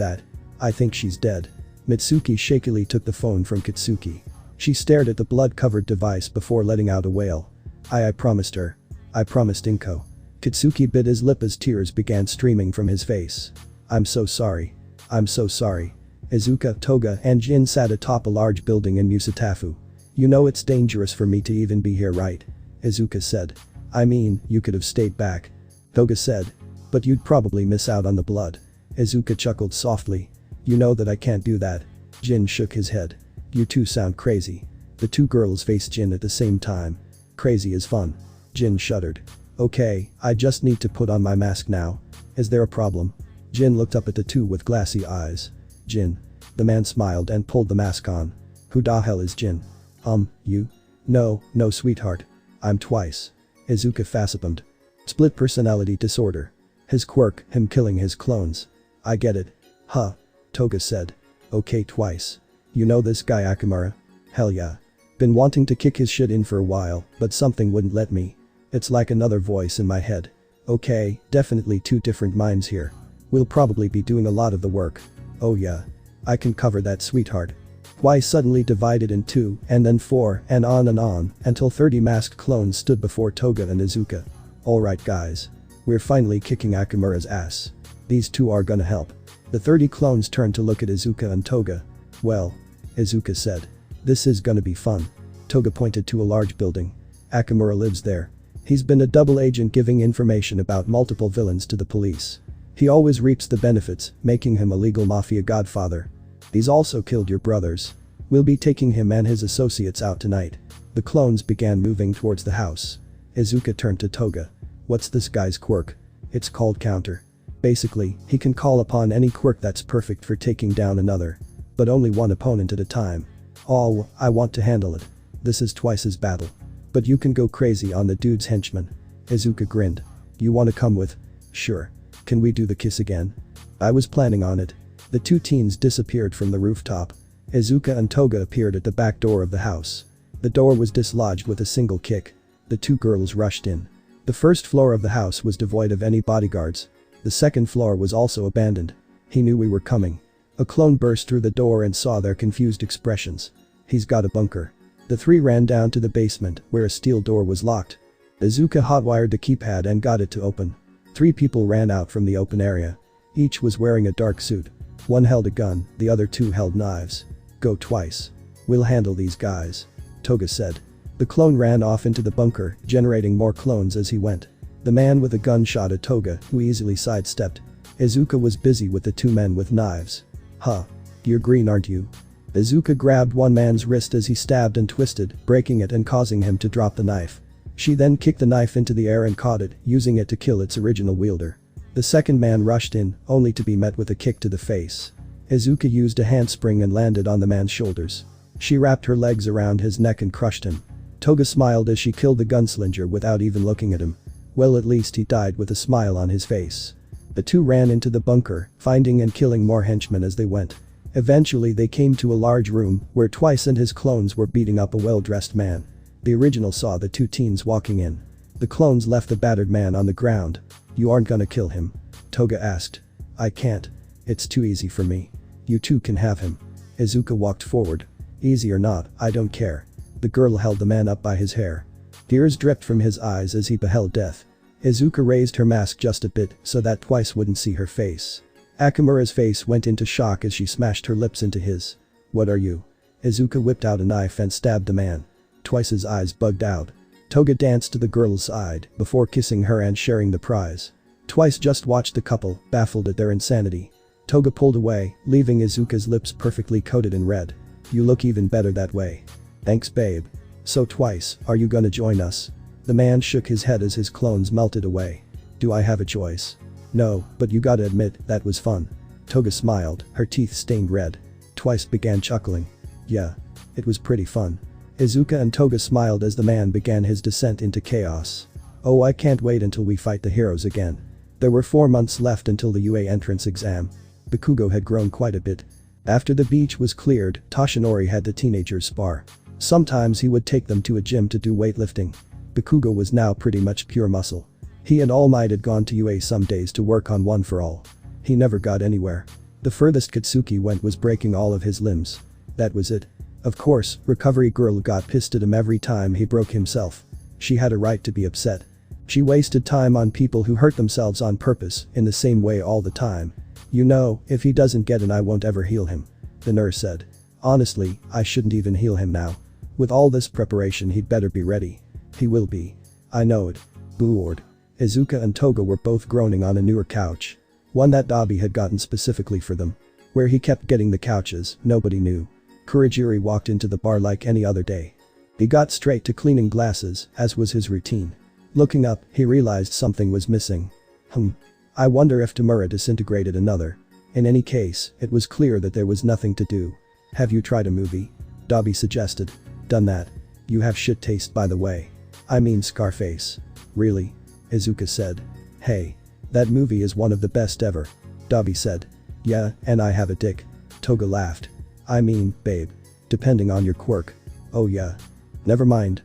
she's dead. Mitsuki shakily took the phone from Katsuki. She stared at the blood-covered device before letting out a wail. I promised her. I promised Inko. Katsuki bit his lip as tears began streaming from his face. I'm so sorry. I'm so sorry. Izuka, Toga, and Jin sat atop a large building in Musatafu. You know it's dangerous for me to even be here, right? Izuka said. I mean, you could have stayed back. Toga said. But you'd probably miss out on the blood. Izuka chuckled softly. You know that I can't do that. Jin shook his head. You two sound crazy. The two girls faced Jin at the same time. Crazy is fun. Jin shuddered. Okay, I just need to put on my mask now. Is there a problem? Jin looked up at the two with glassy eyes. Jin. The man smiled and pulled the mask on. Who the hell is Jin? You? No, sweetheart. I'm Twice. Izuka facepalmed. Split personality disorder. His quirk, him killing his clones. I get it. Huh. Toga said. Okay Twice. You know this guy Akamura? Hell yeah. Been wanting to kick his shit in for a while, but something wouldn't let me. It's like another voice in my head. Okay, definitely two different minds here. We'll probably be doing a lot of the work. Oh yeah. I can cover that sweetheart. Twice suddenly divided in two, and then four, and on, until 30 masked clones stood before Toga and Izuka. Alright guys. We're finally kicking Akamura's ass. These two are gonna help. The 30 clones turned to look at Izuka and Toga. Well. Izuka said. This is gonna be fun. Toga pointed to a large building. Akamura lives there. He's been a double agent giving information about multiple villains to the police. He always reaps the benefits, making him a legal mafia godfather. He's also killed your brothers. We'll be taking him and his associates out tonight. The clones began moving towards the house. Izuka turned to Toga. What's this guy's quirk? It's called counter. Basically, he can call upon any quirk that's perfect for taking down another. But only one opponent at a time. Oh, I want to handle it. This is Twice's battle. But you can go crazy on the dude's henchman. Izuka grinned. You wanna come with? Sure. Can we do the kiss again? I was planning on it. The two teens disappeared from the rooftop. Izuka and Toga appeared at the back door of the house. The door was dislodged with a single kick. The two girls rushed in. The first floor of the house was devoid of any bodyguards. The second floor was also abandoned. He knew we were coming. A clone burst through the door and saw their confused expressions. He's got a bunker. The three ran down to the basement where a steel door was locked. Izuka hotwired the keypad and got it to open. 3 people ran out from the open area. Each was wearing a dark suit. One held a gun, the other 2 held knives. Go Twice. We'll handle these guys. Toga said. The clone ran off into the bunker, generating more clones as he went. The man with a gun shot at Toga, who easily sidestepped. Izuka was busy with the 2 men with knives. Huh. You're green aren't you? Izuka grabbed one man's wrist as he stabbed and twisted, breaking it and causing him to drop the knife. She then kicked the knife into the air and caught it, using it to kill its original wielder. The second man rushed in, only to be met with a kick to the face. Izuka used a handspring and landed on the man's shoulders. She wrapped her legs around his neck and crushed him. Toga smiled as she killed the gunslinger without even looking at him. Well, at least he died with a smile on his face. The 2 ran into the bunker, finding and killing more henchmen as they went. Eventually they came to a large room where Twice and his clones were beating up a well-dressed man. The original saw the 2 teens walking in. The clones left the battered man on the ground. You aren't gonna kill him? Toga asked. I can't. It's too easy for me. You 2 can have him. Izuka walked forward. Easy or not, I don't care. The girl held the man up by his hair. Tears dripped from his eyes as he beheld death. Izuka raised her mask just a bit so that Twice wouldn't see her face. Akamura's face went into shock as she smashed her lips into his. What are you? Izuka whipped out a knife and stabbed the man. Twice's eyes bugged out. Toga danced to the girl's side before kissing her and sharing the prize. Twice just watched the couple, baffled at their insanity. Toga pulled away, leaving Izuka's lips perfectly coated in red. You look even better that way. Thanks babe. So Twice, are you gonna join us? The man shook his head as his clones melted away. Do I have a choice? No, but you gotta admit, that was fun. Toga smiled, her teeth stained red. Twice began chuckling. Yeah. It was pretty fun. Izuka and Toga smiled as the man began his descent into chaos. Oh, I can't wait until we fight the heroes again. There were 4 months left until the UA entrance exam. Bakugo had grown quite a bit. After the beach was cleared, Toshinori had the teenagers spar. Sometimes he would take them to a gym to do weightlifting. Bakugo was now pretty much pure muscle. He and All Might had gone to UA some days to work on One for All. He never got anywhere. The furthest Katsuki went was breaking all of his limbs. That was it. Of course, Recovery Girl got pissed at him every time he broke himself. She had a right to be upset. She wasted time on people who hurt themselves on purpose in the same way all the time. You know, if he doesn't get in I won't ever heal him. The nurse said. Honestly, I shouldn't even heal him now. With all this preparation he'd better be ready. He will be. I know it. Bored. Izuka and Toga were both groaning on a newer couch. One that Dabi had gotten specifically for them. Where he kept getting the couches, nobody knew. Kurogiri walked into the bar like any other day. He got straight to cleaning glasses, as was his routine. Looking up, he realized something was missing. I wonder if Tamura disintegrated another. In any case, it was clear that there was nothing to do. Have you tried a movie? Dabi suggested. Done that. You have shit taste by the way. I mean Scarface. Really? Izuka said. Hey. That movie is one of the best ever. Dabi said. Yeah, and I have a dick. Toga laughed. I mean, babe. Depending on your quirk. Oh yeah. Never mind,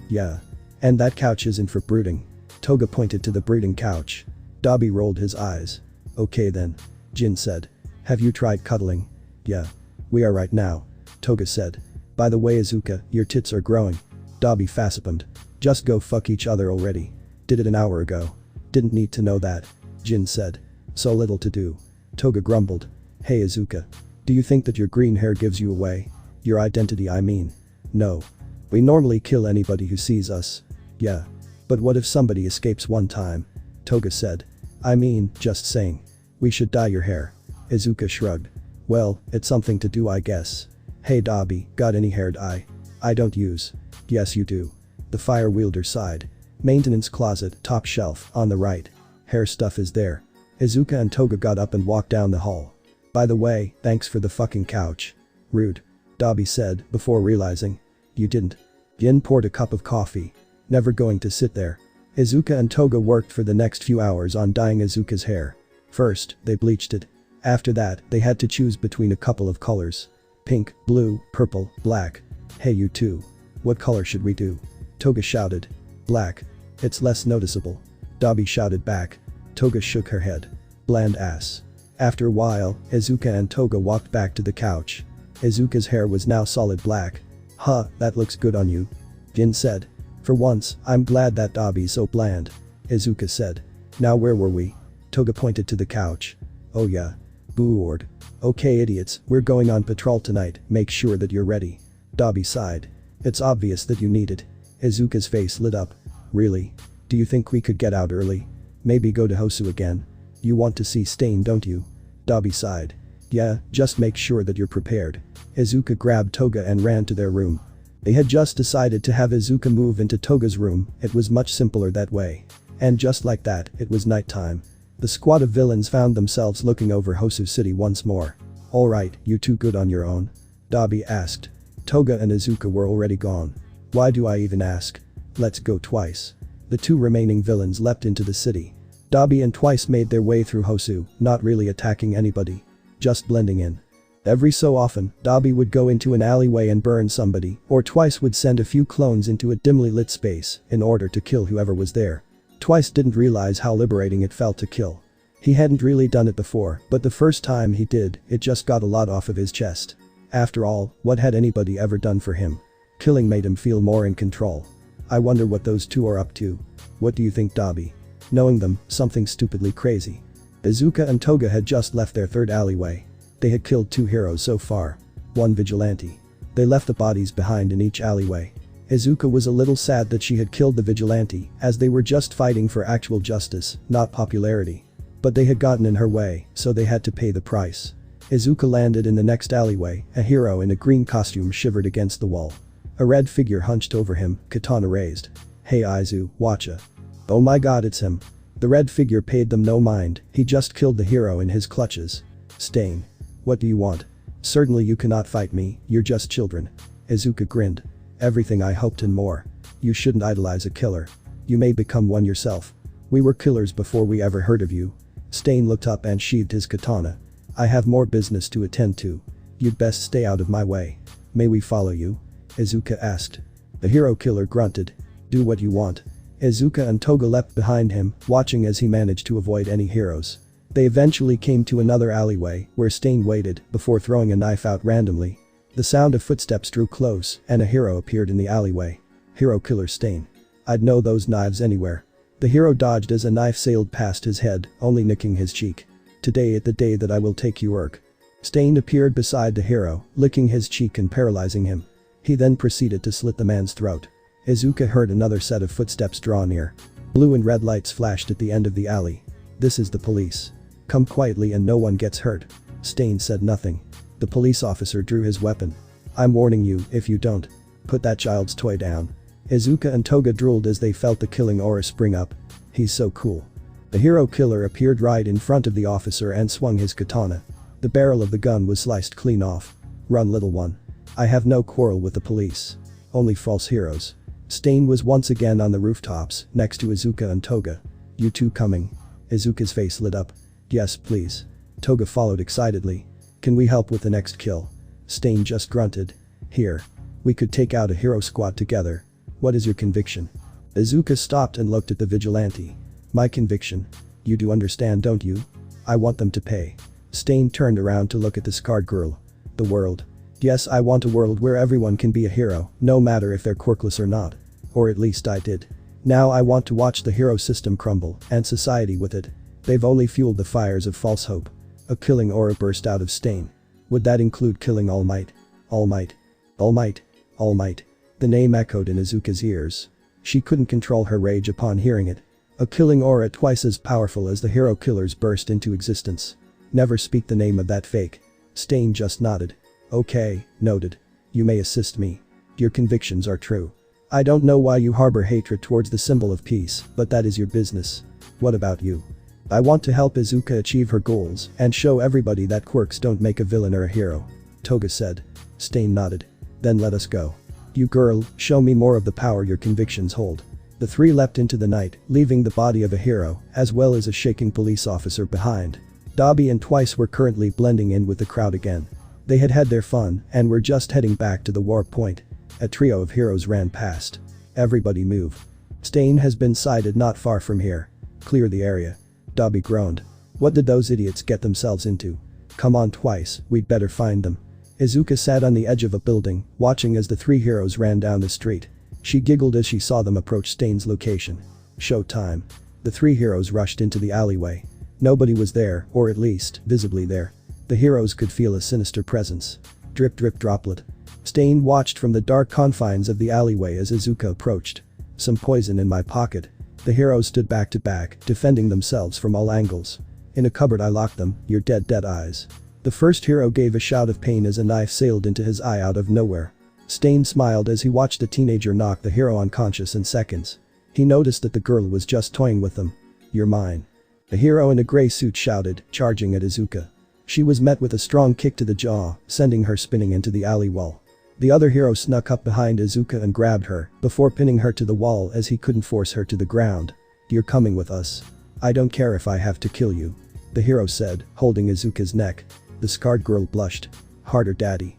yeah. And that couch isn't for brooding. Toga pointed to the brooding couch. Dabi rolled his eyes. Okay then. Jin said. Have you tried cuddling? Yeah. We are right now. Toga said. By the way Izuka, your tits are growing. Dabi facepalmed. Just go fuck each other already. Did it an hour ago. Didn't need to know that. Jin said. So little to do. Toga grumbled. Hey Izuka. Do you think that your green hair gives you away? Your identity I mean. No. We normally kill anybody who sees us. Yeah. But what if somebody escapes one time? Toga said. I mean, just saying. We should dye your hair. Izuka shrugged. Well, it's something to do I guess. Hey Dabi, got any hair dye? I don't use. Yes you do. The fire wielder sighed. Maintenance closet, top shelf, on the right. Hair stuff is there. Izuka and Toga got up and walked down the hall. By the way, thanks for the fucking couch. Rude. Dabi said, before realizing. You didn't. Jin poured a cup of coffee. Never going to sit there. Izuka and Toga worked for the next few hours on dyeing Izuka's hair. First, they bleached it. After that, they had to choose between a couple of colors. Pink, blue, purple, black. Hey you two. What color should we do? Toga shouted. Black. It's less noticeable. Dabi shouted back. Toga shook her head. Bland ass. After a while, Izuka and Toga walked back to the couch. Izuka's hair was now solid black. Huh, that looks good on you. Jin said. For once, I'm glad that Dabi's so bland. Izuka said. Now where were we? Toga pointed to the couch. Oh yeah. Bored. Okay idiots, we're going on patrol tonight, make sure that you're ready. Dabi sighed. It's obvious that you need it. Izuka's face lit up. Really? Do you think we could get out early? Maybe go to Hosu again? You want to see Stain don't you? Dabi sighed. Yeah, just make sure that you're prepared. Izuka grabbed Toga and ran to their room. They had just decided to have Izuka move into Toga's room, it was much simpler that way. And just like that, it was nighttime. The squad of villains found themselves looking over Hosu City once more. Alright, you two good on your own? Dabi asked. Toga and Izuka were already gone. Why do I even ask? Let's go Twice. The two remaining villains leapt into the city. Dabi and Twice made their way through Hosu, not really attacking anybody. Just blending in. Every so often, Dabi would go into an alleyway and burn somebody, or Twice would send a few clones into a dimly lit space in order to kill whoever was there. Twice didn't realize how liberating it felt to kill. He hadn't really done it before, but the first time he did, it just got a lot off of his chest. After all, what had anybody ever done for him? Killing made him feel more in control. I wonder what those two are up to. What do you think Dabi? Knowing them, something stupidly crazy. Izuka and Toga had just left their third alleyway. They had killed 2 heroes so far. 1 vigilante. They left the bodies behind in each alleyway. Izuka was a little sad that she had killed the vigilante, as they were just fighting for actual justice, not popularity. But they had gotten in her way, so they had to pay the price. Izuka landed in the next alleyway, a hero in a green costume shivered against the wall. A red figure hunched over him, katana raised. Hey Izu, watcha. Oh my god it's him. The red figure paid them no mind, he just killed the hero in his clutches. Stain. What do you want? Certainly you cannot fight me, you're just children. Izuka grinned. Everything I hoped and more. You shouldn't idolize a killer. You may become one yourself. We were killers before we ever heard of you. Stain looked up and sheathed his katana. I have more business to attend to. You'd best stay out of my way. May we follow you? Izuka asked. The hero killer grunted. Do what you want. Izuka and Toga leapt behind him, watching as he managed to avoid any heroes. They eventually came to another alleyway, where Stain waited, before throwing a knife out randomly. The sound of footsteps drew close, and a hero appeared in the alleyway. Hero killer Stain. I'd know those knives anywhere. The hero dodged as a knife sailed past his head, only nicking his cheek. Today is the day that I will take you Urk. Stain appeared beside the hero, licking his cheek and paralyzing him. He then proceeded to slit the man's throat. Izuka heard another set of footsteps draw near. Blue and red lights flashed at the end of the alley. "This is the police. Come quietly and no one gets hurt." Stain said nothing. The police officer drew his weapon. "I'm warning you, if you don't. Put that child's toy down." Izuka and Toga drooled as they felt the killing aura spring up. "He's so cool." The hero killer appeared right in front of the officer and swung his katana. The barrel of the gun was sliced clean off. "Run, little one. I have no quarrel with the police. Only false heroes." Stain was once again on the rooftops, next to Izuka and Toga. "You two coming?" Izuka's face lit up. "Yes, please." Toga followed excitedly. "Can we help with the next kill?" Stain just grunted. "Here. We could take out a hero squad together. What is your conviction?" Izuka stopped and looked at the vigilante. "My conviction? You do understand, don't you? I want them to pay." Stain turned around to look at the scarred girl. "The world. Yes, I want a world where everyone can be a hero, no matter if they're quirkless or not. Or at least I did. Now I want to watch the hero system crumble, and society with it. They've only fueled the fires of false hope." A killing aura burst out of Stain. "Would that include killing All Might? All Might? All Might? All Might?" The name echoed in Izuka's ears. She couldn't control her rage upon hearing it. A killing aura twice as powerful as the hero killers burst into existence. "Never speak the name of that fake." Stain just nodded. "Okay, noted. You may assist me. Your convictions are true. I don't know why you harbor hatred towards the symbol of peace, but that is your business. What about you?" "I want to help Izuka achieve her goals and show everybody that quirks don't make a villain or a hero," Toga said. Stain nodded. "Then let us go. You girl, show me more of the power your convictions hold." The three leapt into the night, leaving the body of a hero, as well as a shaking police officer behind. Dabi and Twice were currently blending in with the crowd again. They had had their fun and were just heading back to the warp point. A trio of heroes ran past. "Everybody move. Stain has been sighted not far from here. Clear the area." Dabi groaned. "What did those idiots get themselves into? Come on, Twice, we'd better find them." Izuka sat on the edge of a building, watching as the three heroes ran down the street. She giggled as she saw them approach Stain's location. Showtime. The three heroes rushed into the alleyway. Nobody was there, or at least, visibly there. The heroes could feel a sinister presence. Drip drip droplet. Stain watched from the dark confines of the alleyway as Izuka approached. "Some poison in my pocket." The heroes stood back to back, defending themselves from all angles. "In a cupboard I locked them, your dead eyes." The first hero gave a shout of pain as a knife sailed into his eye out of nowhere. Stain smiled as he watched the teenager knock the hero unconscious in seconds. He noticed that the girl was just toying with them. "You're mine." A hero in a grey suit shouted, charging at Izuka. She was met with a strong kick to the jaw, sending her spinning into the alley wall. The other hero snuck up behind Izuka and grabbed her, before pinning her to the wall as he couldn't force her to the ground. "You're coming with us. I don't care if I have to kill you," the hero said, holding Izuka's neck. The scarred girl blushed. "Harder, daddy."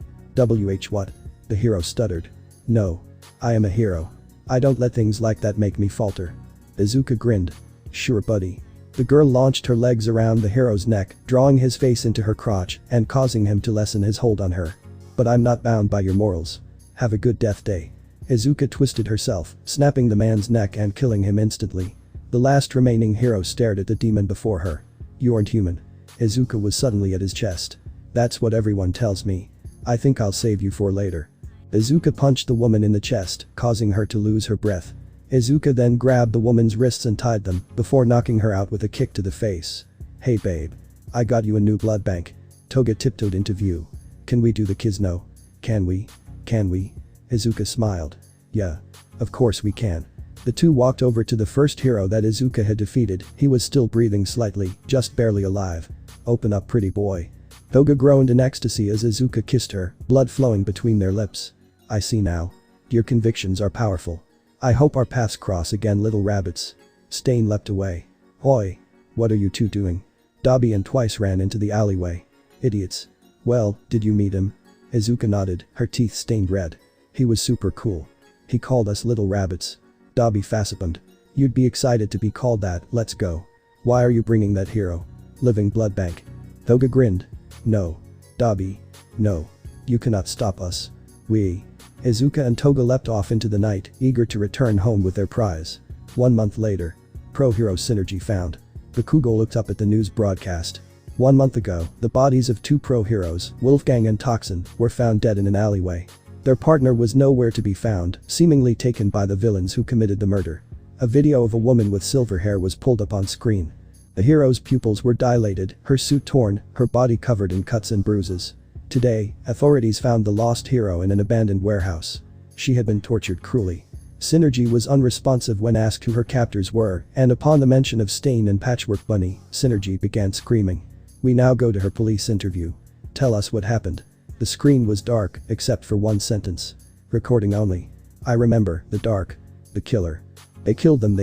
What? The hero stuttered. "No. I am a hero. I don't let things like that make me falter." Izuka grinned. "Sure, buddy." The girl launched her legs around the hero's neck, drawing his face into her crotch and causing him to lessen his hold on her. "But I'm not bound by your morals. Have a good death day." Izuka twisted herself, snapping the man's neck and killing him instantly. The last remaining hero stared at the demon before her. "You aren't human." Izuka was suddenly at his chest. "That's what everyone tells me. I think I'll save you for later." Izuka punched the woman in the chest, causing her to lose her breath. Izuka then grabbed the woman's wrists and tied them, before knocking her out with a kick to the face. "Hey babe. I got you a new blood bank." Toga tiptoed into view. "Can we do the Kizno? Can we? Can we?" Izuka smiled. "Yeah. Of course we can." The two walked over to the first hero that Izuka had defeated. He was still breathing slightly, just barely alive. "Open up, pretty boy." Toga groaned in ecstasy as Izuka kissed her, blood flowing between their lips. "I see now. Your convictions are powerful. I hope our paths cross again, little rabbits." Stain leapt away. "Oi. What are you two doing?" Dabi and Twice ran into the alleyway. "Idiots. Well, did you meet him?" Izuka nodded, her teeth stained red. "He was super cool. He called us little rabbits." Dabi facepalmed. "You'd be excited to be called that, let's go." "Why are you bringing that hero?" "Living blood bank." Toga grinned. "No. Dabi. No. You cannot stop us. We." Izuka and Toga leapt off into the night, eager to return home with their prize. 1 month later. Pro-hero synergy found. Bakugo looked up at the news broadcast. 1 month ago, the bodies of two pro-heroes, Wolfgang and Toxin, were found dead in an alleyway. Their partner was nowhere to be found, seemingly taken by the villains who committed the murder. A video of a woman with silver hair was pulled up on screen. The hero's pupils were dilated, her suit torn, her body covered in cuts and bruises. Today, authorities found the lost hero in an abandoned warehouse. She had been tortured cruelly. Synergy was unresponsive when asked who her captors were, and upon the mention of Stain and Patchwork Bunny, Synergy began screaming. We now go to her police interview. Tell us what happened. The screen was dark, except for one sentence. Recording only. I remember, the dark. The killer. They killed them.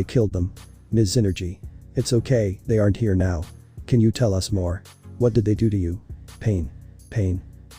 Ms. Synergy. It's okay, they aren't here now. Can you tell us more? What did they do to you? Pain.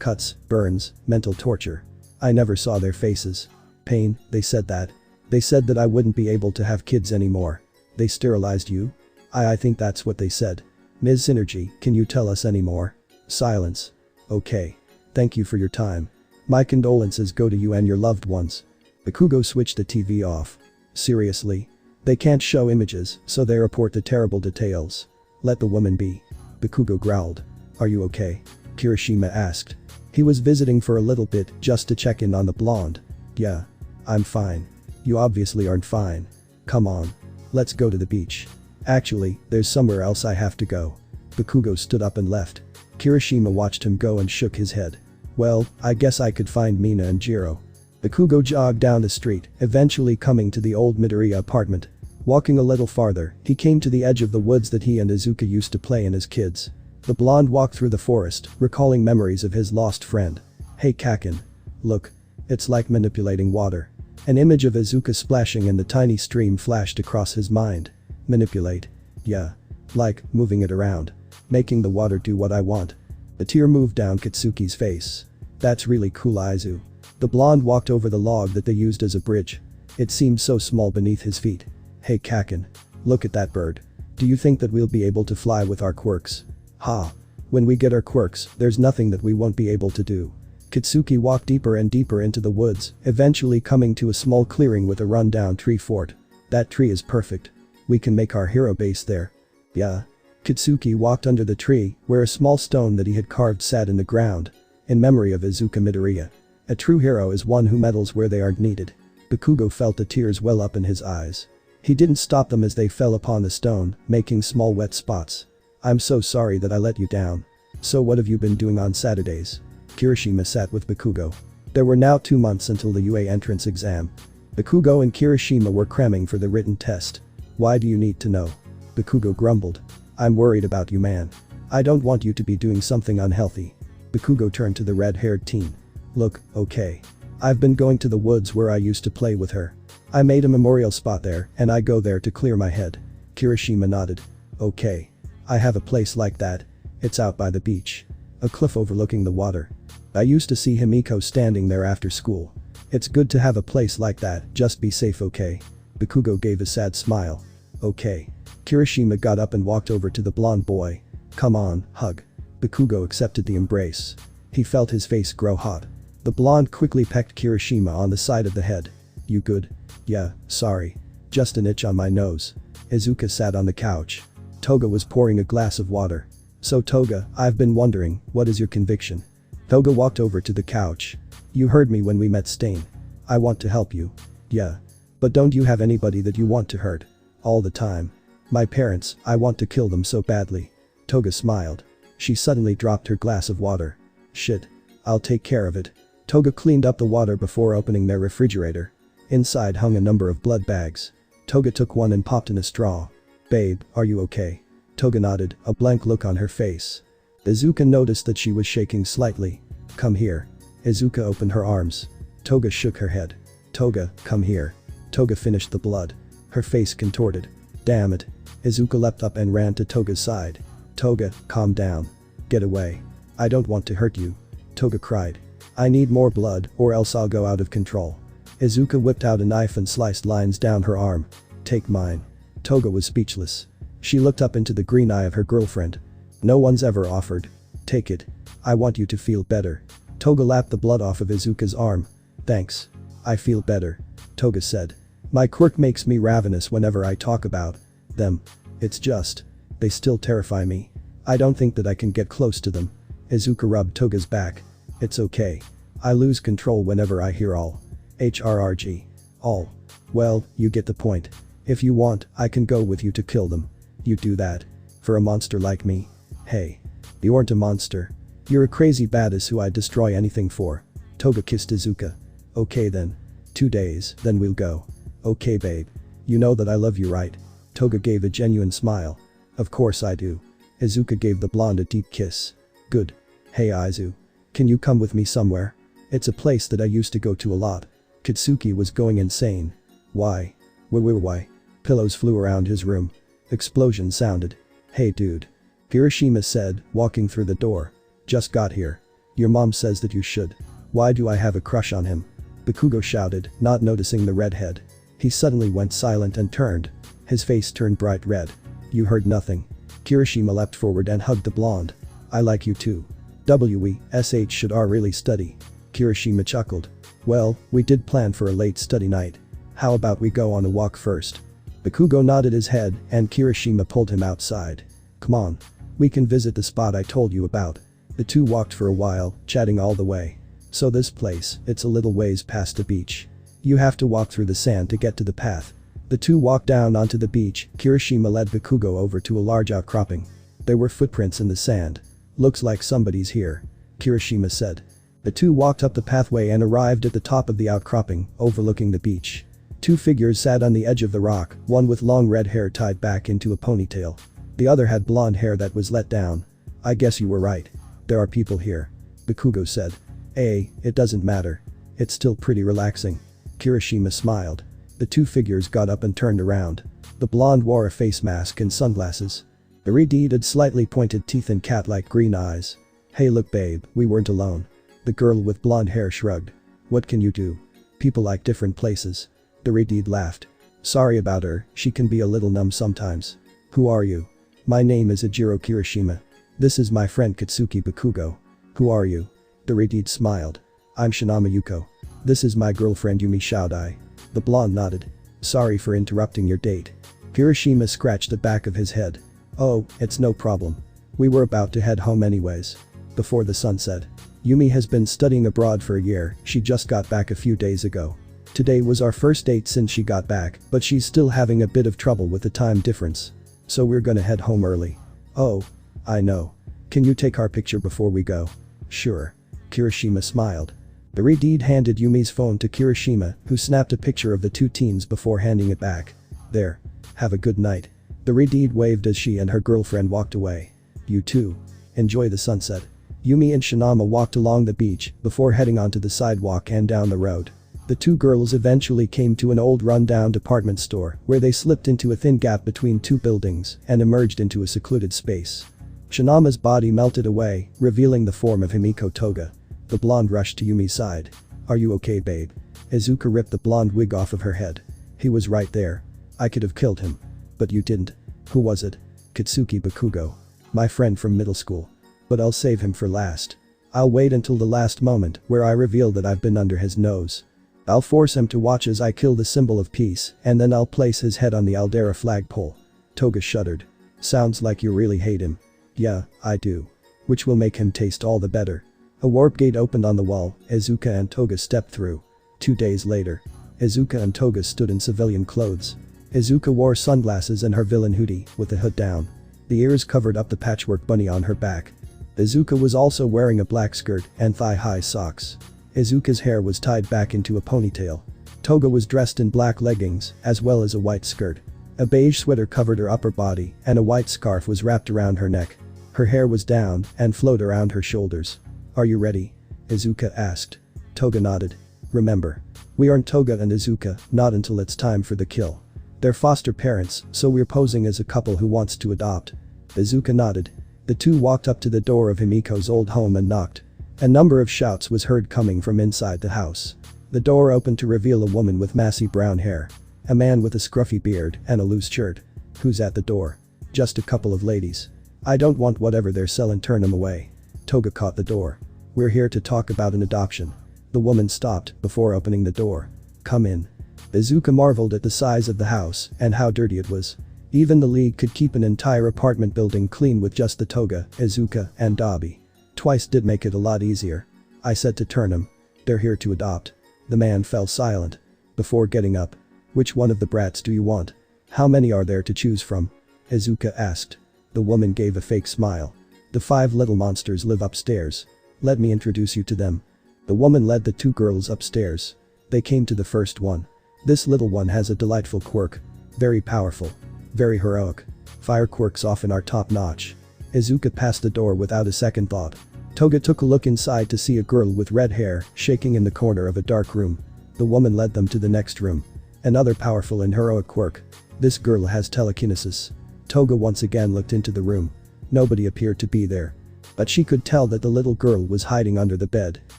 Cuts, burns, mental torture. I never saw their faces. Pain, they said that. They said that I wouldn't be able to have kids anymore. They sterilized you? I think that's what they said. Ms. Synergy, can you tell us any more? Silence. Okay. Thank you for your time. My condolences go to you and your loved ones. Bakugo switched the TV off. Seriously? They can't show images, so they report the terrible details. Let the woman be. Bakugo growled. Are you okay? Kiroshima asked. He was visiting for a little bit just to check in on the blonde. Yeah. I'm fine. You obviously aren't fine. Come on. Let's go to the beach. Actually, there's somewhere else I have to go. Bakugo stood up and left. Kiroshima watched him go and shook his head. Well, I guess I could find Mina and Jiro. Bakugo jogged down the street, eventually coming to the old Midoriya apartment. Walking a little farther, he came to the edge of the woods that he and Izuka used to play in as kids. The blonde walked through the forest, recalling memories of his lost friend. Hey Kaken. Look. It's like manipulating water. An image of Izuka splashing in the tiny stream flashed across his mind. Manipulate. Yeah. Like, moving it around. Making the water do what I want. A tear moved down Katsuki's face. That's really cool, Izu. The blonde walked over the log that they used as a bridge. It seemed so small beneath his feet. Hey Kaken. Look at that bird. Do you think that we'll be able to fly with our quirks? Ha. When we get our quirks, there's nothing that we won't be able to do. Katsuki walked deeper and deeper into the woods, eventually coming to a small clearing with a rundown tree fort. That tree is perfect. We can make our hero base there. Yeah. Katsuki walked under the tree, where a small stone that he had carved sat in the ground. In memory of Izuka Midoriya. A true hero is one who meddles where they aren't needed. Bakugo felt the tears well up in his eyes. He didn't stop them as they fell upon the stone, making small wet spots. I'm so sorry that I let you down. So what have you been doing on Saturdays? Kiroshima sat with Bakugo. There were now 2 months until the UA entrance exam. Bakugo and Kiroshima were cramming for the written test. Why do you need to know? Bakugo grumbled. I'm worried about you, man. I don't want you to be doing something unhealthy. Bakugo turned to the red-haired teen. Look, okay. I've been going to the woods where I used to play with her. I made a memorial spot there and I go there to clear my head. Kiroshima nodded. Okay. I have a place like that. It's out by the beach. A cliff overlooking the water. I used to see Himiko standing there after school. It's good to have a place like that, just be safe, okay? Bakugo gave a sad smile. Okay. Kiroshima got up and walked over to the blonde boy. Come on, hug. Bakugo accepted the embrace. He felt his face grow hot. The blonde quickly pecked Kiroshima on the side of the head. You good? Yeah, sorry. Just an itch on my nose. Izuka sat on the couch. Toga was pouring a glass of water. So Toga, I've been wondering, what is your conviction? Toga walked over to the couch. You heard me when we met Stain. I want to help you. Yeah. But don't you have anybody that you want to hurt? All the time. My parents, I want to kill them so badly. Toga smiled. She suddenly dropped her glass of water. Shit. I'll take care of it. Toga cleaned up the water before opening their refrigerator. Inside hung a number of blood bags. Toga took one and popped in a straw. Babe, are you okay? Toga nodded, a blank look on her face. Izuka noticed that she was shaking slightly. Come here. Izuka opened her arms. Toga shook her head. Toga, come here. Toga finished the blood. Her face contorted. Damn it. Izuka leapt up and ran to Toga's side. Toga, calm down. Get away. I don't want to hurt you. Toga cried. I need more blood or else I'll go out of control. Izuka whipped out a knife and sliced lines down her arm. Take mine. Toga was speechless. She looked up into the green eye of her girlfriend. No one's ever offered. Take it. I want you to feel better. Toga lapped the blood off of Izuka's arm. Thanks. I feel better. Toga said. My quirk makes me ravenous whenever I talk about them. It's just. They still terrify me. I don't think that I can get close to them. Izuka rubbed Toga's back. It's okay. I lose control whenever I hear all. HRRG. All. Well, you get the point. If you want, I can go with you to kill them. You do that? For a monster like me? Hey. You aren't a monster. You're a crazy badass who I'd destroy anything for. Toga kissed Izuka. Okay then. 2 days, then we'll go. Okay babe. You know that I love you, right? Toga gave a genuine smile. Of course I do. Izuka gave the blonde a deep kiss. Good. Hey Izu. Can you come with me somewhere? It's a place that I used to go to a lot. Katsuki was going insane. Why? Why? Pillows flew around his room. Explosion sounded. Hey dude. Kiroshima said, walking through the door. Just got here. Your mom says that you should. Why do I have a crush on him? Bakugo shouted, not noticing the redhead. He suddenly went silent and turned. His face turned bright red. You heard nothing. Kiroshima leapt forward and hugged the blonde. I like you too. WESH should R really study. Kiroshima chuckled. Well, we did plan for a late study night. How about we go on a walk first? Bakugo nodded his head and Kiroshima pulled him outside. Come on. We can visit the spot I told you about. The two walked for a while, chatting all the way. So this place, it's a little ways past the beach. You have to walk through the sand to get to the path. The two walked down onto the beach. Kiroshima led Bakugo over to a large outcropping. There were footprints in the sand. Looks like somebody's here. Kiroshima said. The two walked up the pathway and arrived at the top of the outcropping, overlooking the beach. Two figures sat on the edge of the rock, one with long red hair tied back into a ponytail. The other had blonde hair that was let down. I guess you were right. There are people here. Bakugo said. It doesn't matter. It's still pretty relaxing. Kiroshima smiled. The two figures got up and turned around. The blonde wore a face mask and sunglasses. The redhead had slightly pointed teeth and cat-like green eyes. Hey look babe, we weren't alone. The girl with blonde hair shrugged. What can you do? People like different places. The redhead laughed. Sorry about her, she can be a little numb sometimes. Who are you? My name is Ejiro Kiroshima. This is my friend Katsuki Bakugo. Who are you? The redhead smiled. I'm Shinama Yuko. This is my girlfriend Yumi Shoudai. The blonde nodded. Sorry for interrupting your date. Kiroshima scratched the back of his head. Oh, it's no problem. We were about to head home anyways. Before the sun set. Yumi has been studying abroad for a year, she just got back a few days ago. Today was our first date since she got back, but she's still having a bit of trouble with the time difference. So we're gonna head home early. Oh. I know. Can you take our picture before we go? Sure. Kiroshima smiled. The redhead handed Yumi's phone to Kiroshima, who snapped a picture of the two teens before handing it back. There. Have a good night. The redhead waved as she and her girlfriend walked away. You too. Enjoy the sunset. Yumi and Shinama walked along the beach before heading onto the sidewalk and down the road. The two girls eventually came to an old run-down department store where they slipped into a thin gap between two buildings and emerged into a secluded space. Shinama's body melted away, revealing the form of Himiko Toga. The blonde rushed to Yumi's side. Are you okay babe? Izuka ripped the blonde wig off of her head. He was right there. I could have killed him. But you didn't. Who was it? Katsuki Bakugo. My friend from middle school. But I'll save him for last. I'll wait until the last moment where I reveal that I've been under his nose. I'll force him to watch as I kill the symbol of peace and then I'll place his head on the Aldera flagpole. Toga shuddered. Sounds like you really hate him. Yeah, I do. Which will make him taste all the better. A warp gate opened on the wall, Izuka and Toga stepped through. 2 days later. Izuka and Toga stood in civilian clothes. Izuka wore sunglasses and her villain hoodie, with the hood down. The ears covered up the patchwork bunny on her back. Izuka was also wearing a black skirt and thigh-high socks. Izuka's hair was tied back into a ponytail. Toga was dressed in black leggings, as well as a white skirt. A beige sweater covered her upper body, and a white scarf was wrapped around her neck. Her hair was down and flowed around her shoulders. Are you ready? Izuka asked. Toga nodded. Remember. We aren't Toga and Izuka, not until it's time for the kill. They're foster parents, so we're posing as a couple who wants to adopt. Izuka nodded. The two walked up to the door of Himiko's old home and knocked. A number of shouts was heard coming from inside the house. The door opened to reveal a woman with massy brown hair. A man with a scruffy beard and a loose shirt. Who's at the door? Just a couple of ladies. I don't want whatever they're selling, turn them away. Toga caught the door. We're here to talk about an adoption. The woman stopped before opening the door. Come in. Izuka marveled at the size of the house and how dirty it was. Even the League could keep an entire apartment building clean with just the Toga, Izuka, and Dabi. Twice did make it a lot easier. I said to Turnham. They're here to adopt. The man fell silent. Before getting up. Which one of the brats do you want? How many are there to choose from? Izuka asked. The woman gave a fake smile. The 5 little monsters live upstairs. Let me introduce you to them. The woman led the 2 girls upstairs. They came to the first one. This little one has a delightful quirk. Very powerful. Very heroic. Fire quirks often are top-notch. Izuka passed the door without a second thought. Toga took a look inside to see a girl with red hair shaking in the corner of a dark room. The woman led them to the next room. Another powerful and heroic quirk. This girl has telekinesis. Toga once again looked into the room. Nobody appeared to be there. But she could tell that the little girl was hiding under the bed.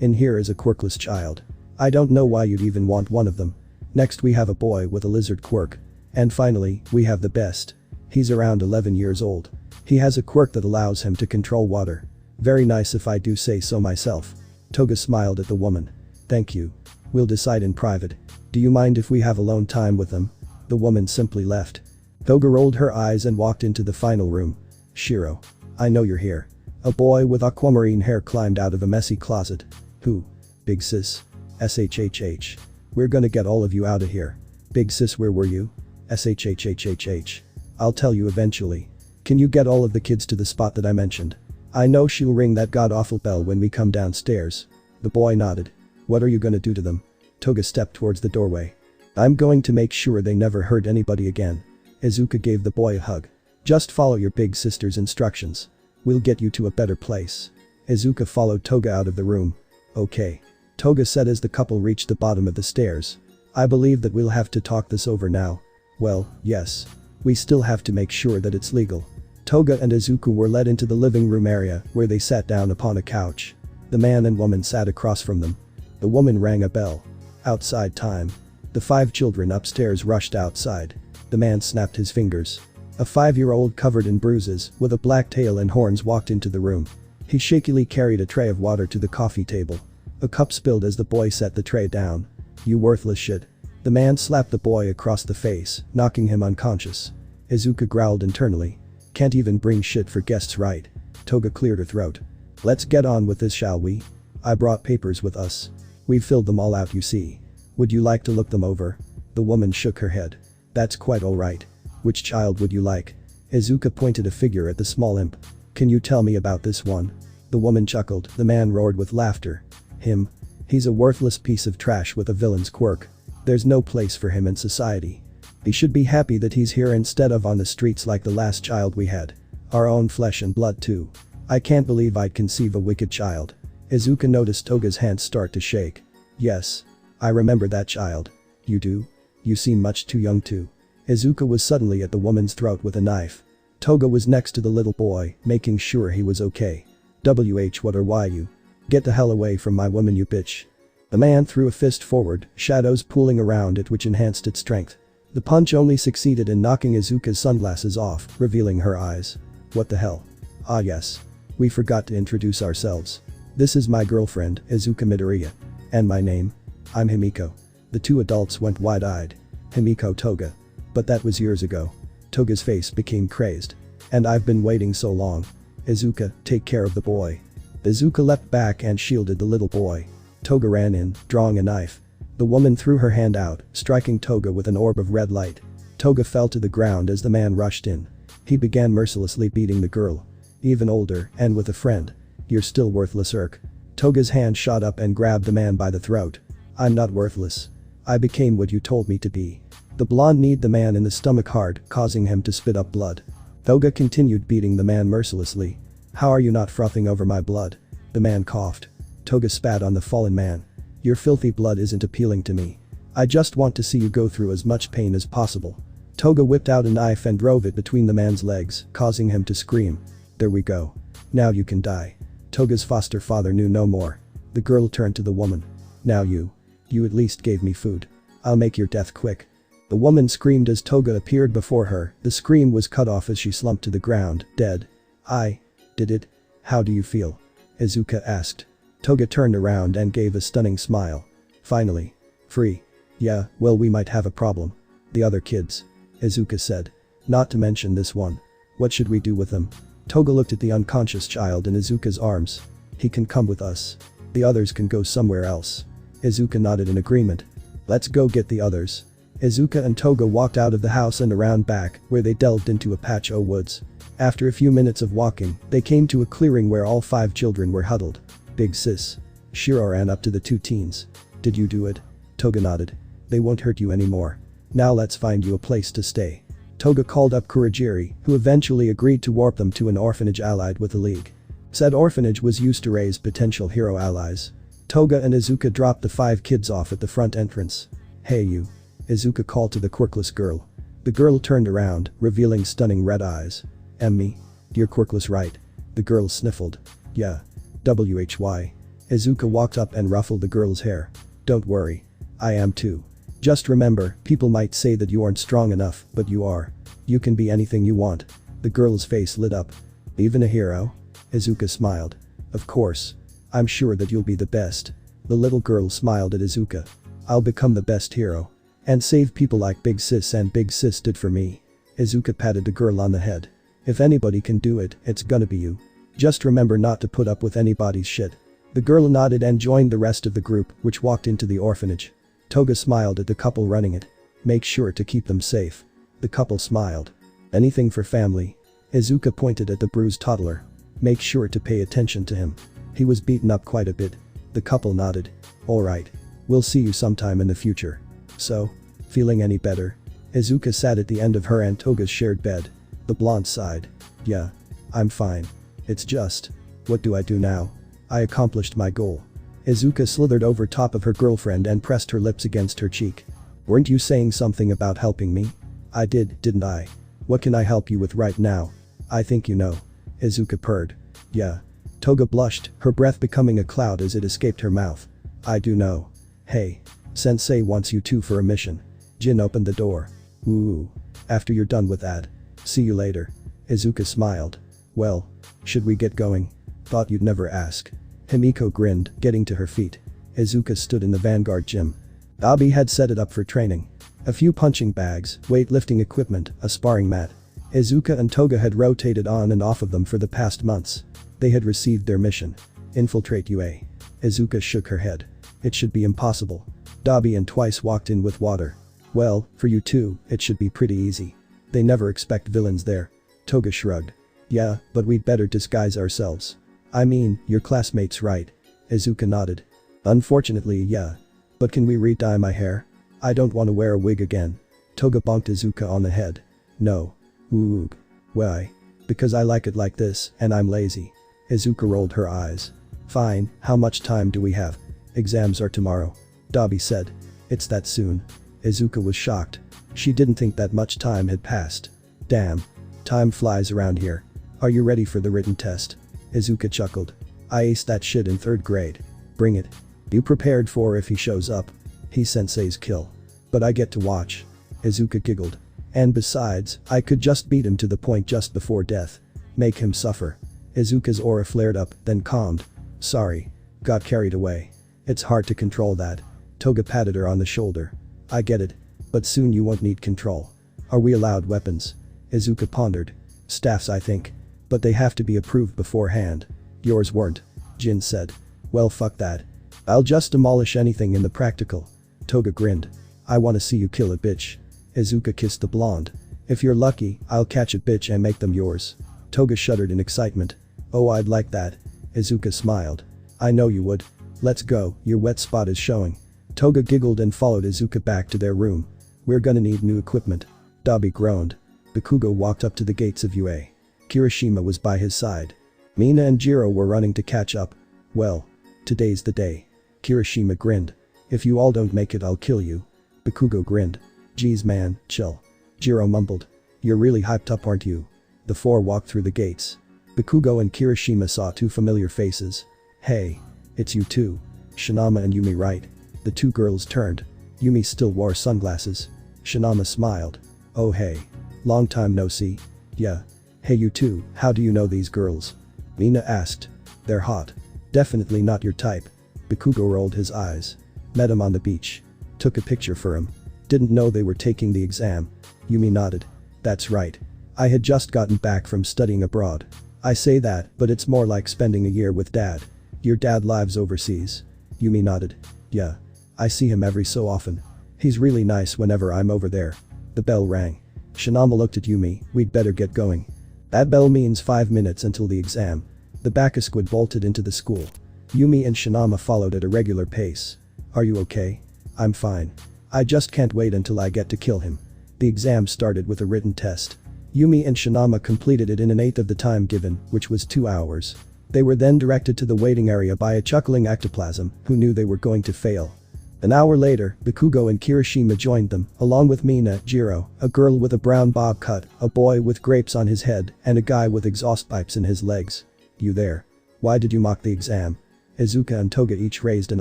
In here is a quirkless child. I don't know why you'd even want one of them. Next we have a boy with a lizard quirk. And finally, we have the best. He's around 11 years old. He has a quirk that allows him to control water. Very nice if I do say so myself. Toga smiled at the woman. Thank you. We'll decide in private. Do you mind if we have alone time with them? The woman simply left. Toga rolled her eyes and walked into the final room. Shiro. I know you're here. A boy with aquamarine hair climbed out of a messy closet. Who? Big sis. SHHH. We're gonna get all of you out of here. Big sis, where were you? SHHHHH. I'll tell you eventually. Can you get all of the kids to the spot that I mentioned? I know she'll ring that god-awful bell when we come downstairs. The boy nodded. What are you gonna do to them? Toga stepped towards the doorway. I'm going to make sure they never hurt anybody again. Izuka gave the boy a hug. Just follow your big sister's instructions. We'll get you to a better place. Izuka followed Toga out of the room. Okay. Toga said as the couple reached the bottom of the stairs. I believe that we'll have to talk this over now. Well, yes. We still have to make sure that it's legal. Toga and Izuku were led into the living room area where they sat down upon a couch. The man and woman sat across from them. The woman rang a bell. Outside time. The 5 children upstairs rushed outside. The man snapped his fingers. A 5-year-old covered in bruises with a black tail and horns walked into the room. He shakily carried a tray of water to the coffee table. A cup spilled as the boy set the tray down. You worthless shit. The man slapped the boy across the face, knocking him unconscious. Izuka growled internally. Can't even bring shit for guests, right? Toga cleared her throat. Let's get on with this, shall we? I brought papers with us. We've filled them all out, you see. Would you like to look them over? The woman shook her head. That's quite alright. Which child would you like? Izuka pointed a figure at the small imp. Can you tell me about this one? The woman chuckled. The man roared with laughter. Him? He's a worthless piece of trash with a villain's quirk. There's no place for him in society. He should be happy that he's here instead of on the streets like the last child we had. Our own flesh and blood too. I can't believe I'd conceive a wicked child. Izuka noticed Toga's hands start to shake. Yes. I remember that child. You do? You seem much too young too. Izuka was suddenly at the woman's throat with a knife. Toga was next to the little boy, making sure he was okay. What or why you? Get the hell away from my woman, you bitch. The man threw a fist forward, shadows pooling around it which enhanced its strength. The punch only succeeded in knocking Izuka's sunglasses off, revealing her eyes. What the hell? Ah yes. We forgot to introduce ourselves. This is my girlfriend, Izuka Midoriya. And my name? I'm Himiko. The 2 adults went wide-eyed. Himiko Toga. But that was years ago. Toga's face became crazed. And I've been waiting so long. Izuka, take care of the boy. Izuka leapt back and shielded the little boy. Toga ran in, drawing a knife. The woman threw her hand out, striking Toga with an orb of red light. Toga fell to the ground as the man rushed in. He began mercilessly beating the girl. Even older, and with a friend. You're still worthless, Irk. Toga's hand shot up and grabbed the man by the throat. I'm not worthless. I became what you told me to be. The blonde kneed the man in the stomach hard, causing him to spit up blood. Toga continued beating the man mercilessly. How are you not frothing over my blood? The man coughed. Toga spat on the fallen man. Your filthy blood isn't appealing to me. I just want to see you go through as much pain as possible. Toga whipped out a knife and drove it between the man's legs, causing him to scream. There we go. Now you can die. Toga's foster father knew no more. The girl turned to the woman. Now you at least gave me food. I'll make your death quick. The woman screamed as Toga appeared before her. The scream was cut off as she slumped to the ground, dead. I did it. How do you feel? Izuka asked. Toga turned around and gave a stunning smile. Finally. Free. Yeah, well, we might have a problem. The other kids. Izuka said. Not to mention this one. What should we do with them? Toga looked at the unconscious child in Izuka's arms. He can come with us. The others can go somewhere else. Izuka nodded in agreement. Let's go get the others. Izuka and Toga walked out of the house and around back, where they delved into a patch of woods. After a few minutes of walking, they came to a clearing where all 5 children were huddled. Big sis. Shiro ran up to the 2 teens. Did you do it? Toga nodded. They won't hurt you anymore. Now let's find you a place to stay. Toga called up Kurogiri, who eventually agreed to warp them to an orphanage allied with the League. Said orphanage was used to raise potential hero allies. Toga and Izuka dropped the 5 kids off at the front entrance. Hey you. Izuka called to the quirkless girl. The girl turned around, revealing stunning red eyes. Me? You're quirkless, right? The girl sniffled. Yeah. Why? Izuka walked up and ruffled the girl's hair. Don't worry. I am too. Just remember, people might say that you aren't strong enough, but you are. You can be anything you want. The girl's face lit up. Even a hero? Izuka smiled. Of course. I'm sure that you'll be the best. The little girl smiled at Izuka. I'll become the best hero. And save people like Big Sis and Big Sis did for me. Izuka patted the girl on the head. If anybody can do it, it's gonna be you. Just remember not to put up with anybody's shit. The girl nodded and joined the rest of the group, which walked into the orphanage. Toga smiled at the couple running it. Make sure to keep them safe. The couple smiled. Anything for family. Izuka pointed at the bruised toddler. Make sure to pay attention to him. He was beaten up quite a bit. The couple nodded. Alright. We'll see you sometime in the future. So? Feeling any better? Izuka sat at the end of her and Toga's shared bed. The blonde sighed. Yeah. I'm fine. It's just. What do I do now? I accomplished my goal. Izuka slithered over top of her girlfriend and pressed her lips against her cheek. Weren't you saying something about helping me? I did, didn't I? What can I help you with right now? I think you know. Izuka purred. Yeah. Toga blushed, her breath becoming a cloud as it escaped her mouth. I do know. Hey. Sensei wants you two for a mission. Jin opened the door. Ooh. After you're done with that. See you later. Izuka smiled. Well. Should we get going? Thought you'd never ask. Himiko grinned, getting to her feet. Izuka stood in the Vanguard gym. Abi had set it up for training. A few punching bags, weightlifting equipment, a sparring mat. Izuka and Toga had rotated on and off of them for the past months. They had received their mission. Infiltrate UA. Izuka shook her head. It should be impossible. Dabi and Twice walked in with water. Well, for you two, it should be pretty easy. They never expect villains there. Toga shrugged. Yeah, but we'd better disguise ourselves. I mean, your classmate's right. Izuka nodded. Unfortunately, yeah. But can we re-dye my hair? I don't want to wear a wig again. Toga bonked Izuka on the head. No. Ooh. Why? Because I like it like this, and I'm lazy. Izuka rolled her eyes. Fine, how much time do we have? Exams are tomorrow. Dabi said. It's that soon. Izuka was shocked. She didn't think that much time had passed. Damn. Time flies around here. Are you ready for the written test? Izuka chuckled. I aced that shit in 3rd grade. Bring it. You prepared for if he shows up. He's Sensei's kill. But I get to watch. Izuka giggled. And besides, I could just beat him to the point just before death. Make him suffer. Izuka's aura flared up, then calmed. Sorry. Got carried away. It's hard to control that. Toga patted her on the shoulder. I get it. But soon you won't need control. Are we allowed weapons? Izuka pondered. Staffs, I think. But they have to be approved beforehand. Yours weren't. Jin said. Well, fuck that. I'll just demolish anything in the practical. Toga grinned. I wanna see you kill a bitch. Izuka kissed the blonde. If you're lucky, I'll catch a bitch and make them yours. Toga shuddered in excitement. Oh, I'd like that. Izuka smiled. I know you would. Let's go, your wet spot is showing. Toga giggled and followed Izuka back to their room. We're gonna need new equipment. Dabi groaned. Bakugo walked up to the gates of UA. Kiroshima was by his side. Mina and Jiro were running to catch up. Well. Today's the day. Kiroshima grinned. If you all don't make it, I'll kill you. Bakugo grinned. Geez man, chill. Jiro mumbled. You're really hyped up, aren't you? The 4 walked through the gates. Bakugo and Kiroshima saw 2 familiar faces. Hey. It's you two. Shinama and Yumi, right? The 2 girls turned. Yumi still wore sunglasses. Shinama smiled. Oh hey. Long time no see. Yeah. Hey you two, how do you know these girls? Mina asked. They're hot. Definitely not your type. Bakugo rolled his eyes. Met him on the beach. Took a picture for him. Didn't know they were taking the exam. Yumi nodded. That's right. I had just gotten back from studying abroad. I say that, but it's more like spending a year with dad. Your dad lives overseas. Yumi nodded. Yeah. I see him every so often. He's really nice whenever I'm over there. The bell rang. Shinama looked at Yumi, we'd better get going. That bell means 5 minutes until the exam. The Bakasquid bolted into the school. Yumi and Shinama followed at a regular pace. Are you okay? I'm fine. I just can't wait until I get to kill him. The exam started with a written test. Yumi and Shinama completed it in an eighth of the time given, which was 2 hours. They were then directed to the waiting area by a chuckling ectoplasm, who knew they were going to fail. An hour later, Bakugo and Kiroshima joined them, along with Mina, Jiro, a girl with a brown bob cut, a boy with grapes on his head, and a guy with exhaust pipes in his legs. You there? Why did you mock the exam? Izuka and Toga each raised an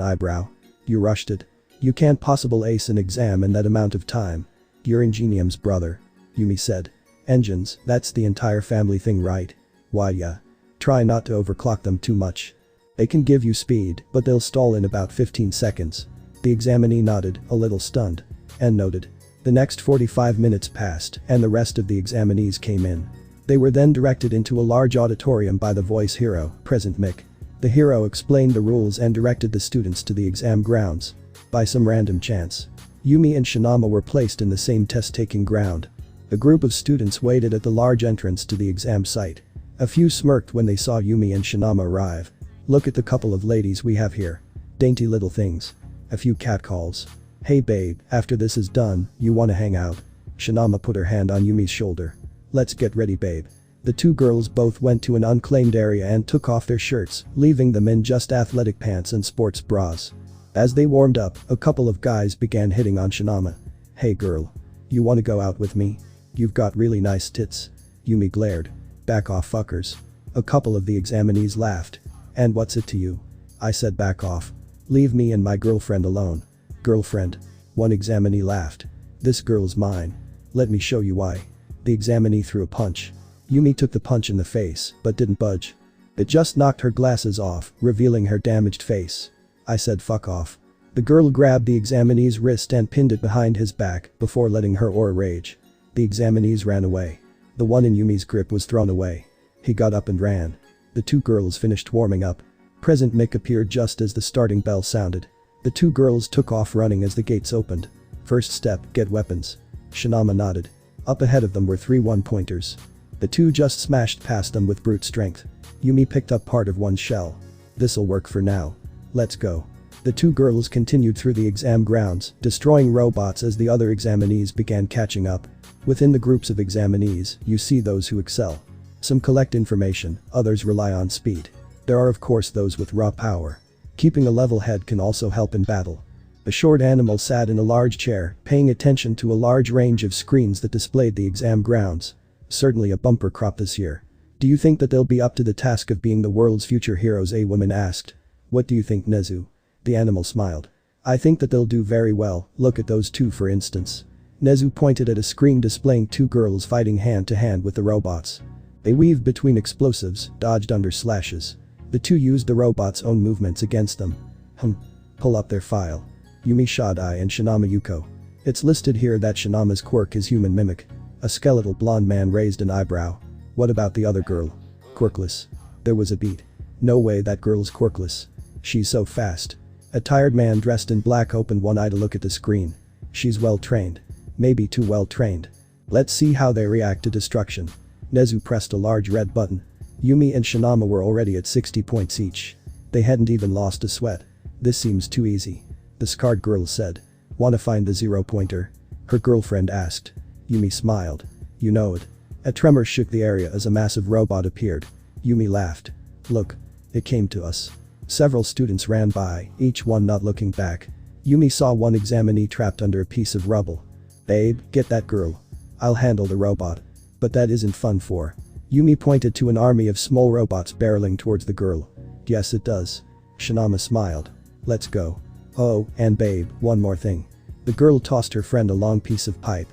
eyebrow. You rushed it. You can't possibly ace an exam in that amount of time. You're Ingenium's brother. Yumi said. Engines, that's the entire family thing, right? Why yeah. Try not to overclock them too much. They can give you speed, but they'll stall in about 15 seconds. The examinee nodded, a little stunned. And noted. The next 45 minutes passed, and the rest of the examinees came in. They were then directed into a large auditorium by the voice hero, Present Mick. The hero explained the rules and directed the students to the exam grounds. By some random chance, Yumi and Shinama were placed in the same test-taking ground. A group of students waited at the large entrance to the exam site. A few smirked when they saw Yumi and Shinama arrive. Look at the couple of ladies we have here. Dainty little things. A few catcalls. Hey babe, after this is done, you wanna hang out? Shinama put her hand on Yumi's shoulder. Let's get ready babe. The two girls both went to an unclaimed area and took off their shirts, leaving them in just athletic pants and sports bras. As they warmed up, a couple of guys began hitting on Shinama. Hey girl. You wanna go out with me? You've got really nice tits. Yumi glared. Back off fuckers. A couple of the examinees laughed. And what's it to you? I said back off. Leave me and my girlfriend alone. Girlfriend? One examinee laughed. This girl's mine. Let me show you why. The examinee threw a punch. Yumi took the punch in the face, but didn't budge. It just knocked her glasses off, revealing her damaged face. I said fuck off. The girl grabbed the examinee's wrist and pinned it behind his back before letting her aura rage. The examinees ran away. The one in Yumi's grip was thrown away. He got up and ran. The two girls finished warming up. Present Mick appeared just as the starting bell sounded. The two girls took off running as the gates opened. First step, get weapons. Shinama nodded. Up ahead of them were 3 one-pointers. The two just smashed past them with brute strength. Yumi picked up part of one shell. This'll work for now. Let's go. The two girls continued through the exam grounds, destroying robots as the other examinees began catching up. Within the groups of examinees, you see those who excel. Some collect information, others rely on speed. There are of course those with raw power. Keeping a level head can also help in battle. A short animal sat in a large chair, paying attention to a large range of screens that displayed the exam grounds. Certainly a bumper crop this year. Do you think that they'll be up to the task of being the world's future heroes? A woman asked. What do you think, Nezu? The animal smiled. I think that they'll do very well, look at those two for instance. Nezu pointed at a screen displaying two girls fighting hand to hand with the robots. They weaved between explosives, dodged under slashes. The two used the robot's own movements against them. Pull up their file. Yumi Shadai and Shinama Yuko. It's listed here that Shinama's quirk is human mimic. A skeletal blonde man raised an eyebrow. What about the other girl? Quirkless. There was a beat. No way that girl's quirkless. She's so fast. A tired man dressed in black opened one eye to look at the screen. She's well trained. Maybe too well trained. Let's see how they react to destruction. Nezu pressed a large red button. Yumi and Shinama were already at 60 points each. They hadn't even lost a sweat. This seems too easy. The scarred girl said. Wanna find the 0-pointer? Her girlfriend asked. Yumi smiled. You know it. A tremor shook the area as a massive robot appeared. Yumi laughed. Look. It came to us. Several students ran by, each one not looking back. Yumi saw one examinee trapped under a piece of rubble. Babe, get that girl. I'll handle the robot. But that isn't fun for. Yumi pointed to an army of small robots barreling towards the girl. Yes it does. Shinama smiled. Let's go. Oh, and babe, one more thing. The girl tossed her friend a long piece of pipe.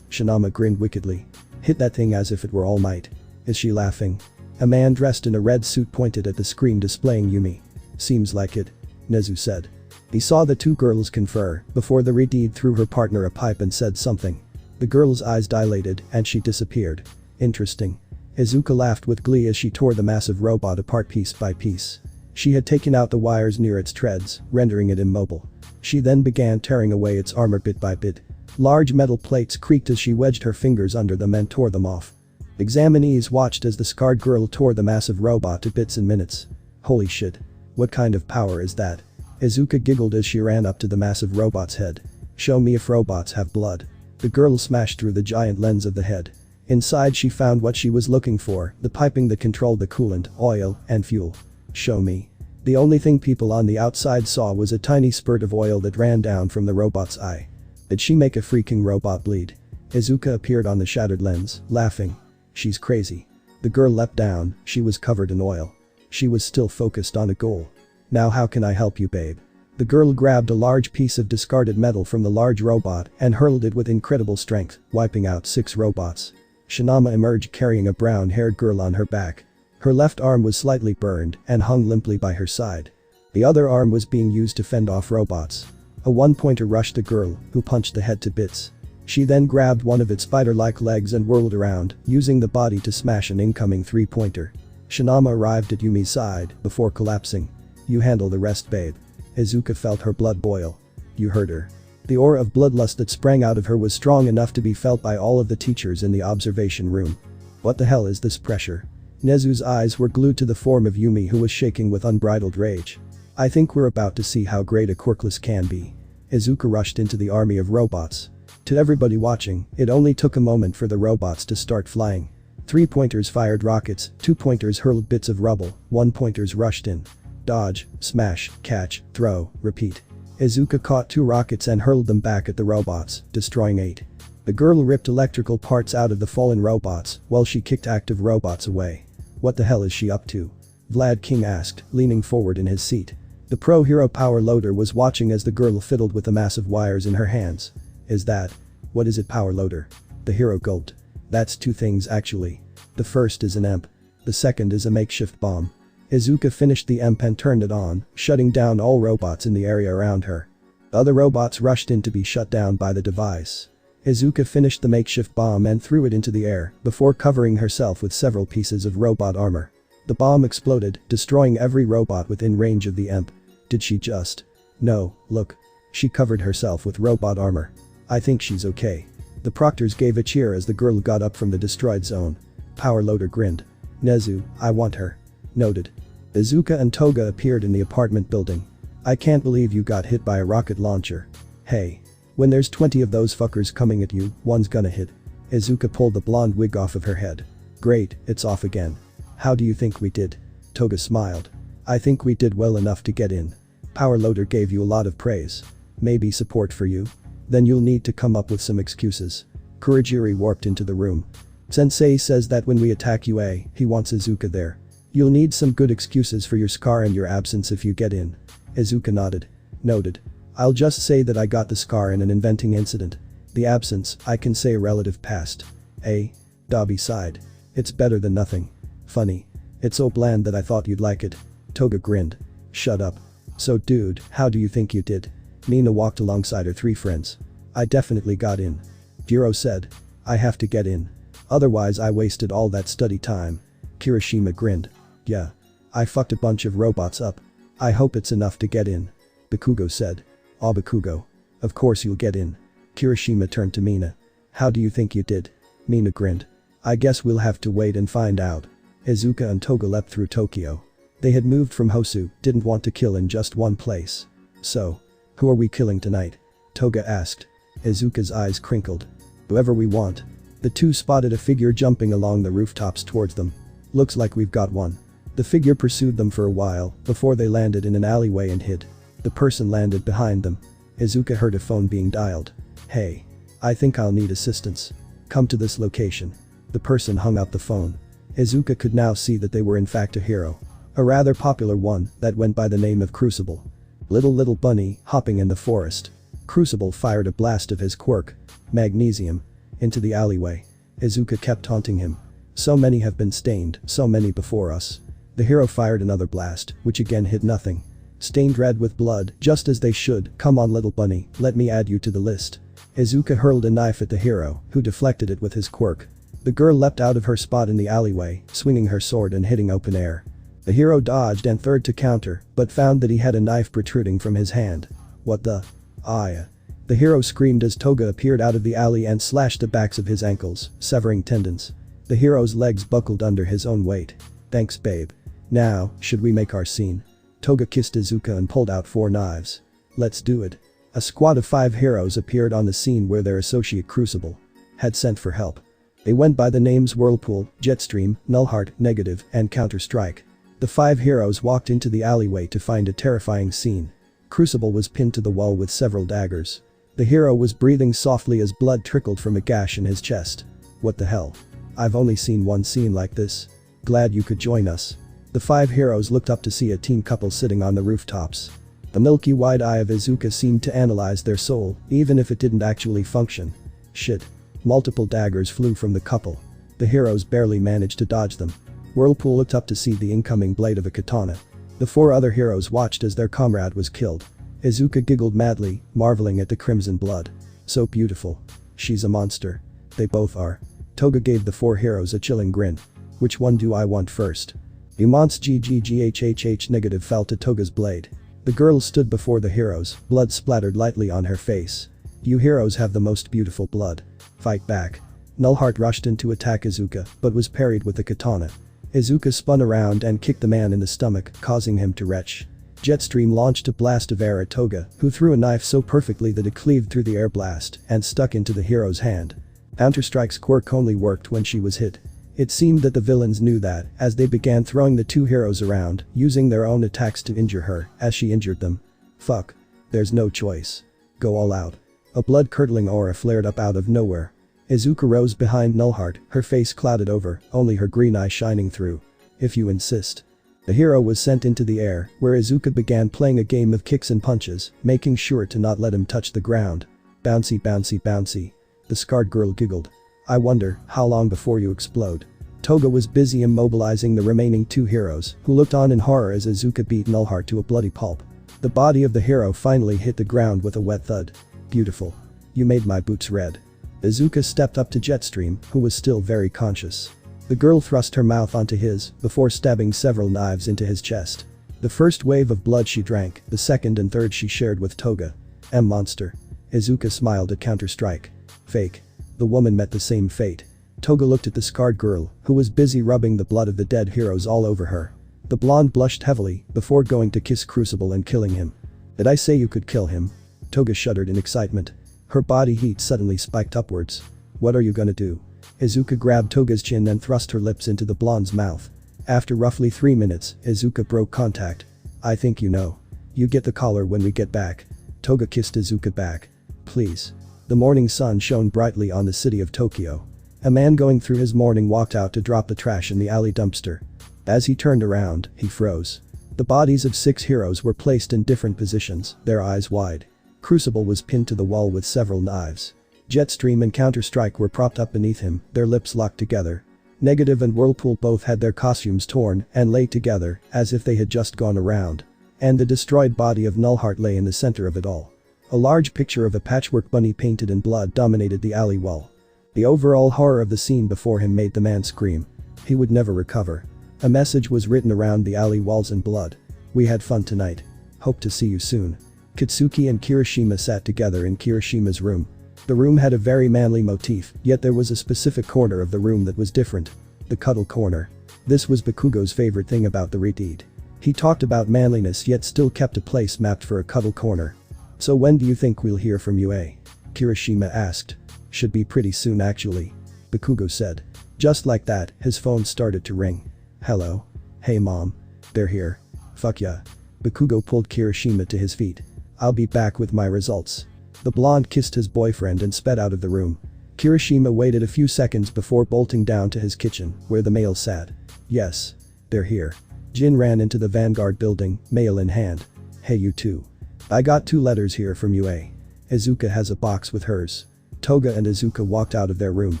Shinama grinned wickedly. Hit that thing as if it were All Might. Is she laughing? A man dressed in a red suit pointed at the screen displaying Yumi. Seems like it. Nezu said. He saw the two girls confer before the Redeed threw her partner a pipe and said something. The girl's eyes dilated and she disappeared. Interesting. Izuka laughed with glee as she tore the massive robot apart piece by piece. She had taken out the wires near its treads, rendering it immobile. She then began tearing away its armor bit by bit. Large metal plates creaked as she wedged her fingers under them and tore them off. Examinees watched as the scarred girl tore the massive robot to bits in minutes. Holy shit. What kind of power is that? Izuka giggled as she ran up to the massive robot's head. Show me if robots have blood. The girl smashed through the giant lens of the head. Inside she found what she was looking for, the piping that controlled the coolant, oil, and fuel. Show me. The only thing people on the outside saw was a tiny spurt of oil that ran down from the robot's eye. Did she make a freaking robot bleed? Izuka appeared on the shattered lens, laughing. She's crazy. The girl leapt down, she was covered in oil. She was still focused on a goal. Now how can I help you, babe? The girl grabbed a large piece of discarded metal from the large robot and hurled it with incredible strength, wiping out 6 robots. Shinama emerged carrying a brown-haired girl on her back. Her left arm was slightly burned and hung limply by her side. The other arm was being used to fend off robots. A one-pointer rushed the girl, who punched the head to bits. She then grabbed one of its spider-like legs and whirled around, using the body to smash an incoming 3-pointer. Shinama arrived at Yumi's side before collapsing. You handle the rest, babe. Izuka felt her blood boil. You heard her. The aura of bloodlust that sprang out of her was strong enough to be felt by all of the teachers in the observation room. What the hell is this pressure? Nezu's eyes were glued to the form of Yumi, who was shaking with unbridled rage. I think we're about to see how great a quirkless can be. Izuka rushed into the army of robots. To everybody watching, it only took a moment for the robots to start flying. 3-pointers fired rockets, 2-pointers hurled bits of rubble, 1-pointers rushed in. Dodge, smash, catch, throw, repeat. Izuka caught 2 rockets and hurled them back at the robots, destroying 8. The girl ripped electrical parts out of the fallen robots while she kicked active robots away. What the hell is she up to? Vlad King asked, leaning forward in his seat. The pro hero power loader was watching as the girl fiddled with the massive wires in her hands. Is that? What is it, power loader? The hero gulped. That's 2 things actually. The first is an EMP. The second is a makeshift bomb. Izuka finished the EMP and turned it on, shutting down all robots in the area around her. Other robots rushed in to be shut down by the device. Izuka finished the makeshift bomb and threw it into the air before covering herself with several pieces of robot armor. The bomb exploded, destroying every robot within range of the EMP. Did she just? No, look. She covered herself with robot armor. I think she's okay. The proctors gave a cheer as the girl got up from the destroyed zone. Power loader grinned. Nezu, I want her. Noted. Izuka and Toga appeared in the apartment building. I can't believe you got hit by a rocket launcher. Hey. When there's 20 of those fuckers coming at you, one's gonna hit. Izuka pulled the blonde wig off of her head. Great, it's off again. How do you think we did? Toga smiled. I think we did well enough to get in. Power loader gave you a lot of praise. Maybe support for you? Then you'll need to come up with some excuses. Kurogiri warped into the room. Sensei says that when we attack UA, he wants Izuka there. You'll need some good excuses for your scar and your absence if you get in. Izuka nodded. Noted. I'll just say that I got the scar in an inventing incident. The absence, I can say a relative past. Dabi sighed. It's better than nothing. Funny. It's so bland that I thought you'd like it. Toga grinned. Shut up. So dude, how do you think you did? Mina walked alongside her 3 friends. I definitely got in. Jiro said. I have to get in. Otherwise I wasted all that study time. Kiroshima grinned. Yeah. I fucked a bunch of robots up. I hope it's enough to get in. Bakugo said. Ah, Bakugo. Of course you'll get in. Kiroshima turned to Mina. How do you think you did? Mina grinned. I guess we'll have to wait and find out. Izuka and Toga leapt through Tokyo. They had moved from Hosu, didn't want to kill in just one place. So. Who are we killing tonight? Toga asked. Izuka's eyes crinkled. Whoever we want. The 2 spotted a figure jumping along the rooftops towards them. Looks like we've got one. The figure pursued them for a while before they landed in an alleyway and hid. The person landed behind them. Izuka heard a phone being dialed. Hey. I think I'll need assistance. Come to this location. The person hung up the phone. Izuka could now see that they were in fact a hero. A rather popular one that went by the name of Crucible. Little bunny, hopping in the forest. Crucible fired a blast of his quirk, magnesium, into the alleyway. Izuka kept taunting him. So many have been stained, so many before us. The hero fired another blast, which again hit nothing. Stained red with blood, just as they should. Come on little bunny, let me add you to the list. Izuka hurled a knife at the hero, who deflected it with his quirk. The girl leapt out of her spot in the alleyway, swinging her sword and hitting open air. The hero dodged and third to counter, but found that he had a knife protruding from his hand. What the? Ah. The hero screamed as Toga appeared out of the alley and slashed the backs of his ankles, severing tendons. The hero's legs buckled under his own weight. Thanks babe. Now, should we make our scene? Toga kissed Izuka and pulled out 4 knives. Let's do it. A squad of 5 heroes appeared on the scene where their associate Crucible had sent for help. They went by the names Whirlpool, Jetstream, Nullheart, Negative, and Counter-Strike. The 5 heroes walked into the alleyway to find a terrifying scene. Crucible was pinned to the wall with several daggers. The hero was breathing softly as blood trickled from a gash in his chest. What the hell? I've only seen one scene like this. Glad you could join us. The 5 heroes looked up to see a teen couple sitting on the rooftops. The milky wide eye of Izuka seemed to analyze their soul, even if it didn't actually function. Shit. Multiple daggers flew from the couple. The heroes barely managed to dodge them. Whirlpool looked up to see the incoming blade of a katana. The 4 other heroes watched as their comrade was killed. Izuka giggled madly, marveling at the crimson blood. So beautiful. She's a monster. They both are. Toga gave the 4 heroes a chilling grin. Which one do I want first? Umance GGGHHH Negative fell to Toga's blade. The girl stood before the heroes, blood splattered lightly on her face. You heroes have the most beautiful blood. Fight back. Nullheart rushed in to attack Izuka, but was parried with the katana. Izuka spun around and kicked the man in the stomach, causing him to retch. Jetstream launched a blast of air at Toga, who threw a knife so perfectly that it cleaved through the air blast and stuck into the hero's hand. Counter-Strike's quirk only worked when she was hit. It seemed that the villains knew that, as they began throwing the 2 heroes around, using their own attacks to injure her, as she injured them. Fuck. There's no choice. Go all out. A blood-curdling aura flared up out of nowhere. Izuka rose behind Nullheart, her face clouded over, only her green eye shining through. If you insist. The hero was sent into the air, where Izuka began playing a game of kicks and punches, making sure to not let him touch the ground. Bouncy bouncy bouncy. The scarred girl giggled. I wonder, how long before you explode? Toga was busy immobilizing the remaining 2 heroes, who looked on in horror as Izuka beat Nullheart to a bloody pulp. The body of the hero finally hit the ground with a wet thud. Beautiful. You made my boots red. Izuka stepped up to Jetstream, who was still very conscious. The girl thrust her mouth onto his, before stabbing several knives into his chest. The first wave of blood she drank, the second and third she shared with Toga. Monster. Izuka smiled at Counter-Strike. Fake. The woman met the same fate. Toga looked at the scarred girl, who was busy rubbing the blood of the dead heroes all over her. The blonde blushed heavily, before going to kiss Crucible and killing him. Did I say you could kill him? Toga shuddered in excitement. Her body heat suddenly spiked upwards. What are you gonna do? Izuka grabbed Toga's chin and thrust her lips into the blonde's mouth. After roughly 3 minutes, Izuka broke contact. I think you know. You get the collar when we get back. Toga kissed Izuka back. Please. The morning sun shone brightly on the city of Tokyo. A man going through his morning walked out to drop the trash in the alley dumpster. As he turned around, he froze. The bodies of 6 heroes were placed in different positions, their eyes wide. Crucible was pinned to the wall with several knives. Jetstream and Counter-Strike were propped up beneath him, their lips locked together. Negative and Whirlpool both had their costumes torn and laid together as if they had just gone around. And the destroyed body of Nullheart lay in the center of it all. A large picture of a patchwork bunny painted in blood dominated the alley wall. The overall horror of the scene before him made the man scream. He would never recover. A message was written around the alley walls in blood. We had fun tonight. Hope to see you soon. Katsuki and Kiroshima sat together in Kiroshima's room. The room had a very manly motif, yet there was a specific corner of the room that was different. The cuddle corner. This was Bakugo's favorite thing about the read. He talked about manliness yet still kept a place mapped for a cuddle corner. So when do you think we'll hear from UA? Kiroshima asked. Should be pretty soon actually. Bakugo said. Just like that, his phone started to ring. Hello? Hey mom. They're here. Fuck yeah. Bakugo pulled Kiroshima to his feet. I'll be back with my results. The blonde kissed his boyfriend and sped out of the room. Kiroshima waited a few seconds before bolting down to his kitchen, where the male sat. Yes. They're here. Jin ran into the Vanguard building, mail in hand. Hey you two. I got 2 letters here from UA. Izuka has a box with hers. Toga and Izuka walked out of their room.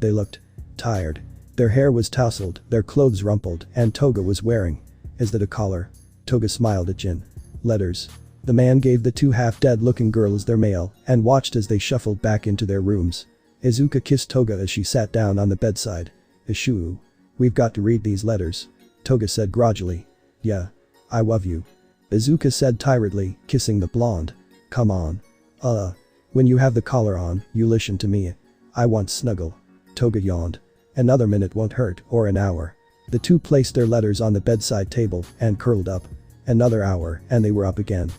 They looked tired. Their hair was tousled, their clothes rumpled, and Toga was wearing. Is that a collar? Toga smiled at Jin. Letters. The man gave the 2 half-dead looking girls their mail and watched as they shuffled back into their rooms. Izuka kissed Toga as she sat down on the bedside. Ishuu. We've got to read these letters. Toga said grudgingly. Yeah. I love you. Izuka said tiredly, kissing the blonde. Come on. When you have the collar on, you listen to me. I want snuggle. Toga yawned. Another minute won't hurt, or an hour. The two placed their letters on the bedside table and curled up. Another hour and they were up again.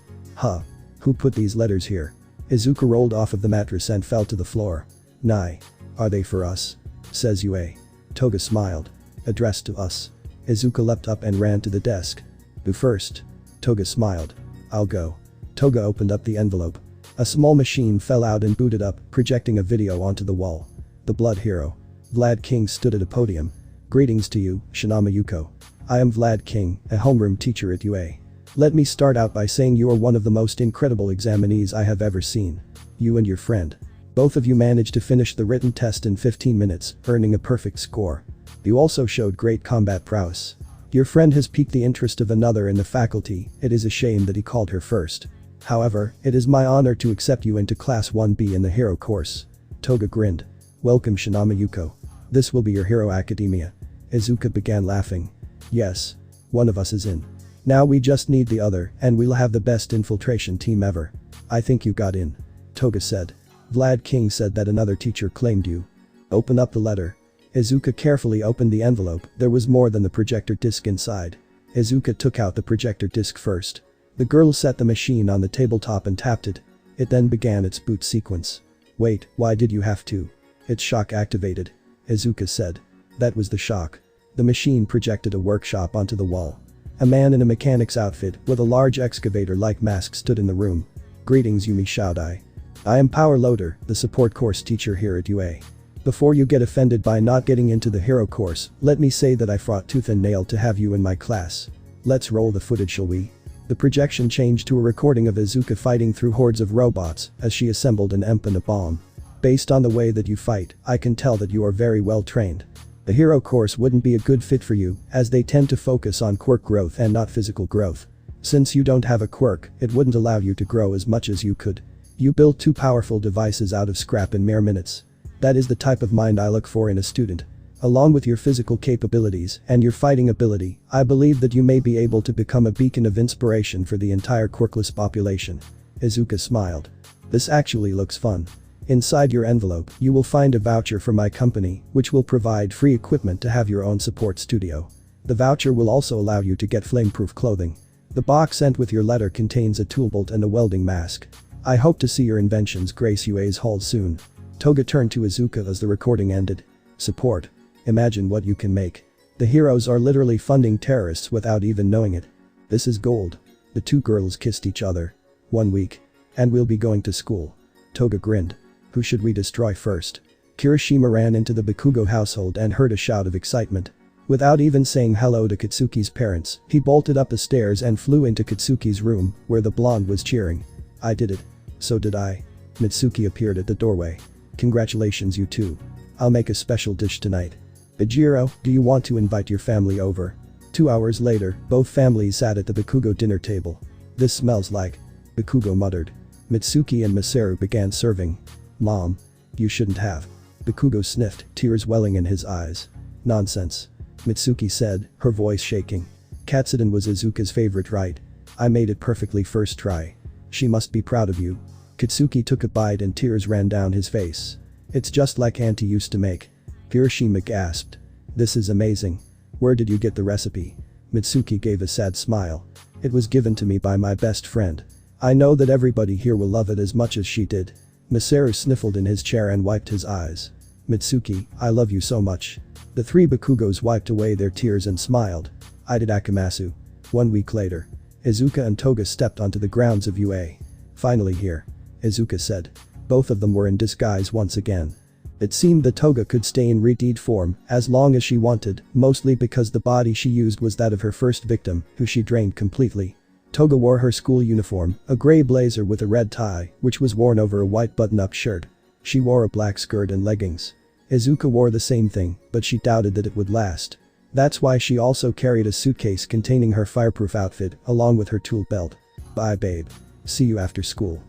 Who put these letters here? Izuka rolled off of the mattress and fell to the floor. Nai. Are they for us? Says Yue. Toga smiled. Addressed to us. Izuka leapt up and ran to the desk. Who first? Toga smiled. I'll go. Toga opened up the envelope. A small machine fell out and booted up, projecting a video onto the wall. The Blood Hero. Vlad King stood at a podium. Greetings to you, Shinama Yuko. I am Vlad King, a homeroom teacher at UA. Let me start out by saying you are one of the most incredible examinees I have ever seen. You and your friend. Both of you managed to finish the written test in 15 minutes, earning a perfect score. You also showed great combat prowess. Your friend has piqued the interest of another in the faculty, it is a shame that he called her first. However, it is my honor to accept you into Class 1B in the Hero course. Toga grinned. Welcome Shinama Yuko. This will be your Hero Academia. Izuka began laughing. Yes. One of us is in. Now we just need the other and we'll have the best infiltration team ever. I think you got in. Toga said. Vlad King said that another teacher claimed you. Open up the letter. Izuka carefully opened the envelope, there was more than the projector disc inside. Izuka took out the projector disc first. The girl set the machine on the tabletop and tapped it. It then began its boot sequence. Wait, why did you have to? It's shock activated. Izuka said. That was the shock. The machine projected a workshop onto the wall. A man in a mechanic's outfit with a large excavator-like mask stood in the room. Greetings Yumi Shaodai. I am Power Loader, the support course teacher here at UA. Before you get offended by not getting into the Hero course, let me say that I fought tooth and nail to have you in my class. Let's roll the footage shall we? The projection changed to a recording of Izuka fighting through hordes of robots as she assembled an EMP and a bomb. Based on the way that you fight, I can tell that you are very well trained. The Hero course wouldn't be a good fit for you, as they tend to focus on quirk growth and not physical growth. Since you don't have a quirk, it wouldn't allow you to grow as much as you could. You built two powerful devices out of scrap in mere minutes. That is the type of mind I look for in a student. Along with your physical capabilities and your fighting ability, I believe that you may be able to become a beacon of inspiration for the entire quirkless population. Izuka smiled. This actually looks fun. Inside your envelope, you will find a voucher for my company, which will provide free equipment to have your own support studio. The voucher will also allow you to get flame-proof clothing. The box sent with your letter contains a toolbolt and a welding mask. I hope to see your inventions grace UA's halls soon. Toga turned to Izuka as the recording ended. Support. Imagine what you can make. The heroes are literally funding terrorists without even knowing it. This is gold. The two girls kissed each other. 1 week. And we'll be going to school. Toga grinned. Who should we destroy first? Kiroshima ran into the Bakugo household and heard a shout of excitement. Without even saying hello to Katsuki's parents, he bolted up the stairs and flew into Katsuki's room, where the blonde was cheering. I did it. So did I. Mitsuki appeared at the doorway. Congratulations you two. I'll make a special dish tonight. Ejiro, do you want to invite your family over? 2 hours later, both families sat at the Bakugo dinner table. This smells like. Bakugo muttered. Mitsuki and Masaru began serving. Mom. You shouldn't have. Bakugo sniffed, tears welling in his eyes. Nonsense. Mitsuki said, her voice shaking. Katsudon was Izuka's favorite, right? I made it perfectly first try. She must be proud of you. Katsuki took a bite and tears ran down his face. It's just like Auntie used to make. Kiroshima gasped. This is amazing. Where did you get the recipe? Mitsuki gave a sad smile. It was given to me by my best friend. I know that everybody here will love it as much as she did. Masaru sniffled in his chair and wiped his eyes. Mitsuki, I love you so much. The three Bakugos wiped away their tears and smiled. I did Akamasu. 1 week later. Izuka and Toga stepped onto the grounds of UA. Finally here. Izuka said. Both of them were in disguise once again. It seemed that Toga could stay in redeed form as long as she wanted, mostly because the body she used was that of her first victim, who she drained completely. Toga wore her school uniform, a grey blazer with a red tie, which was worn over a white button-up shirt. She wore a black skirt and leggings. Izuka wore the same thing, but she doubted that it would last. That's why she also carried a suitcase containing her fireproof outfit, along with her tool belt. Bye babe. See you after school.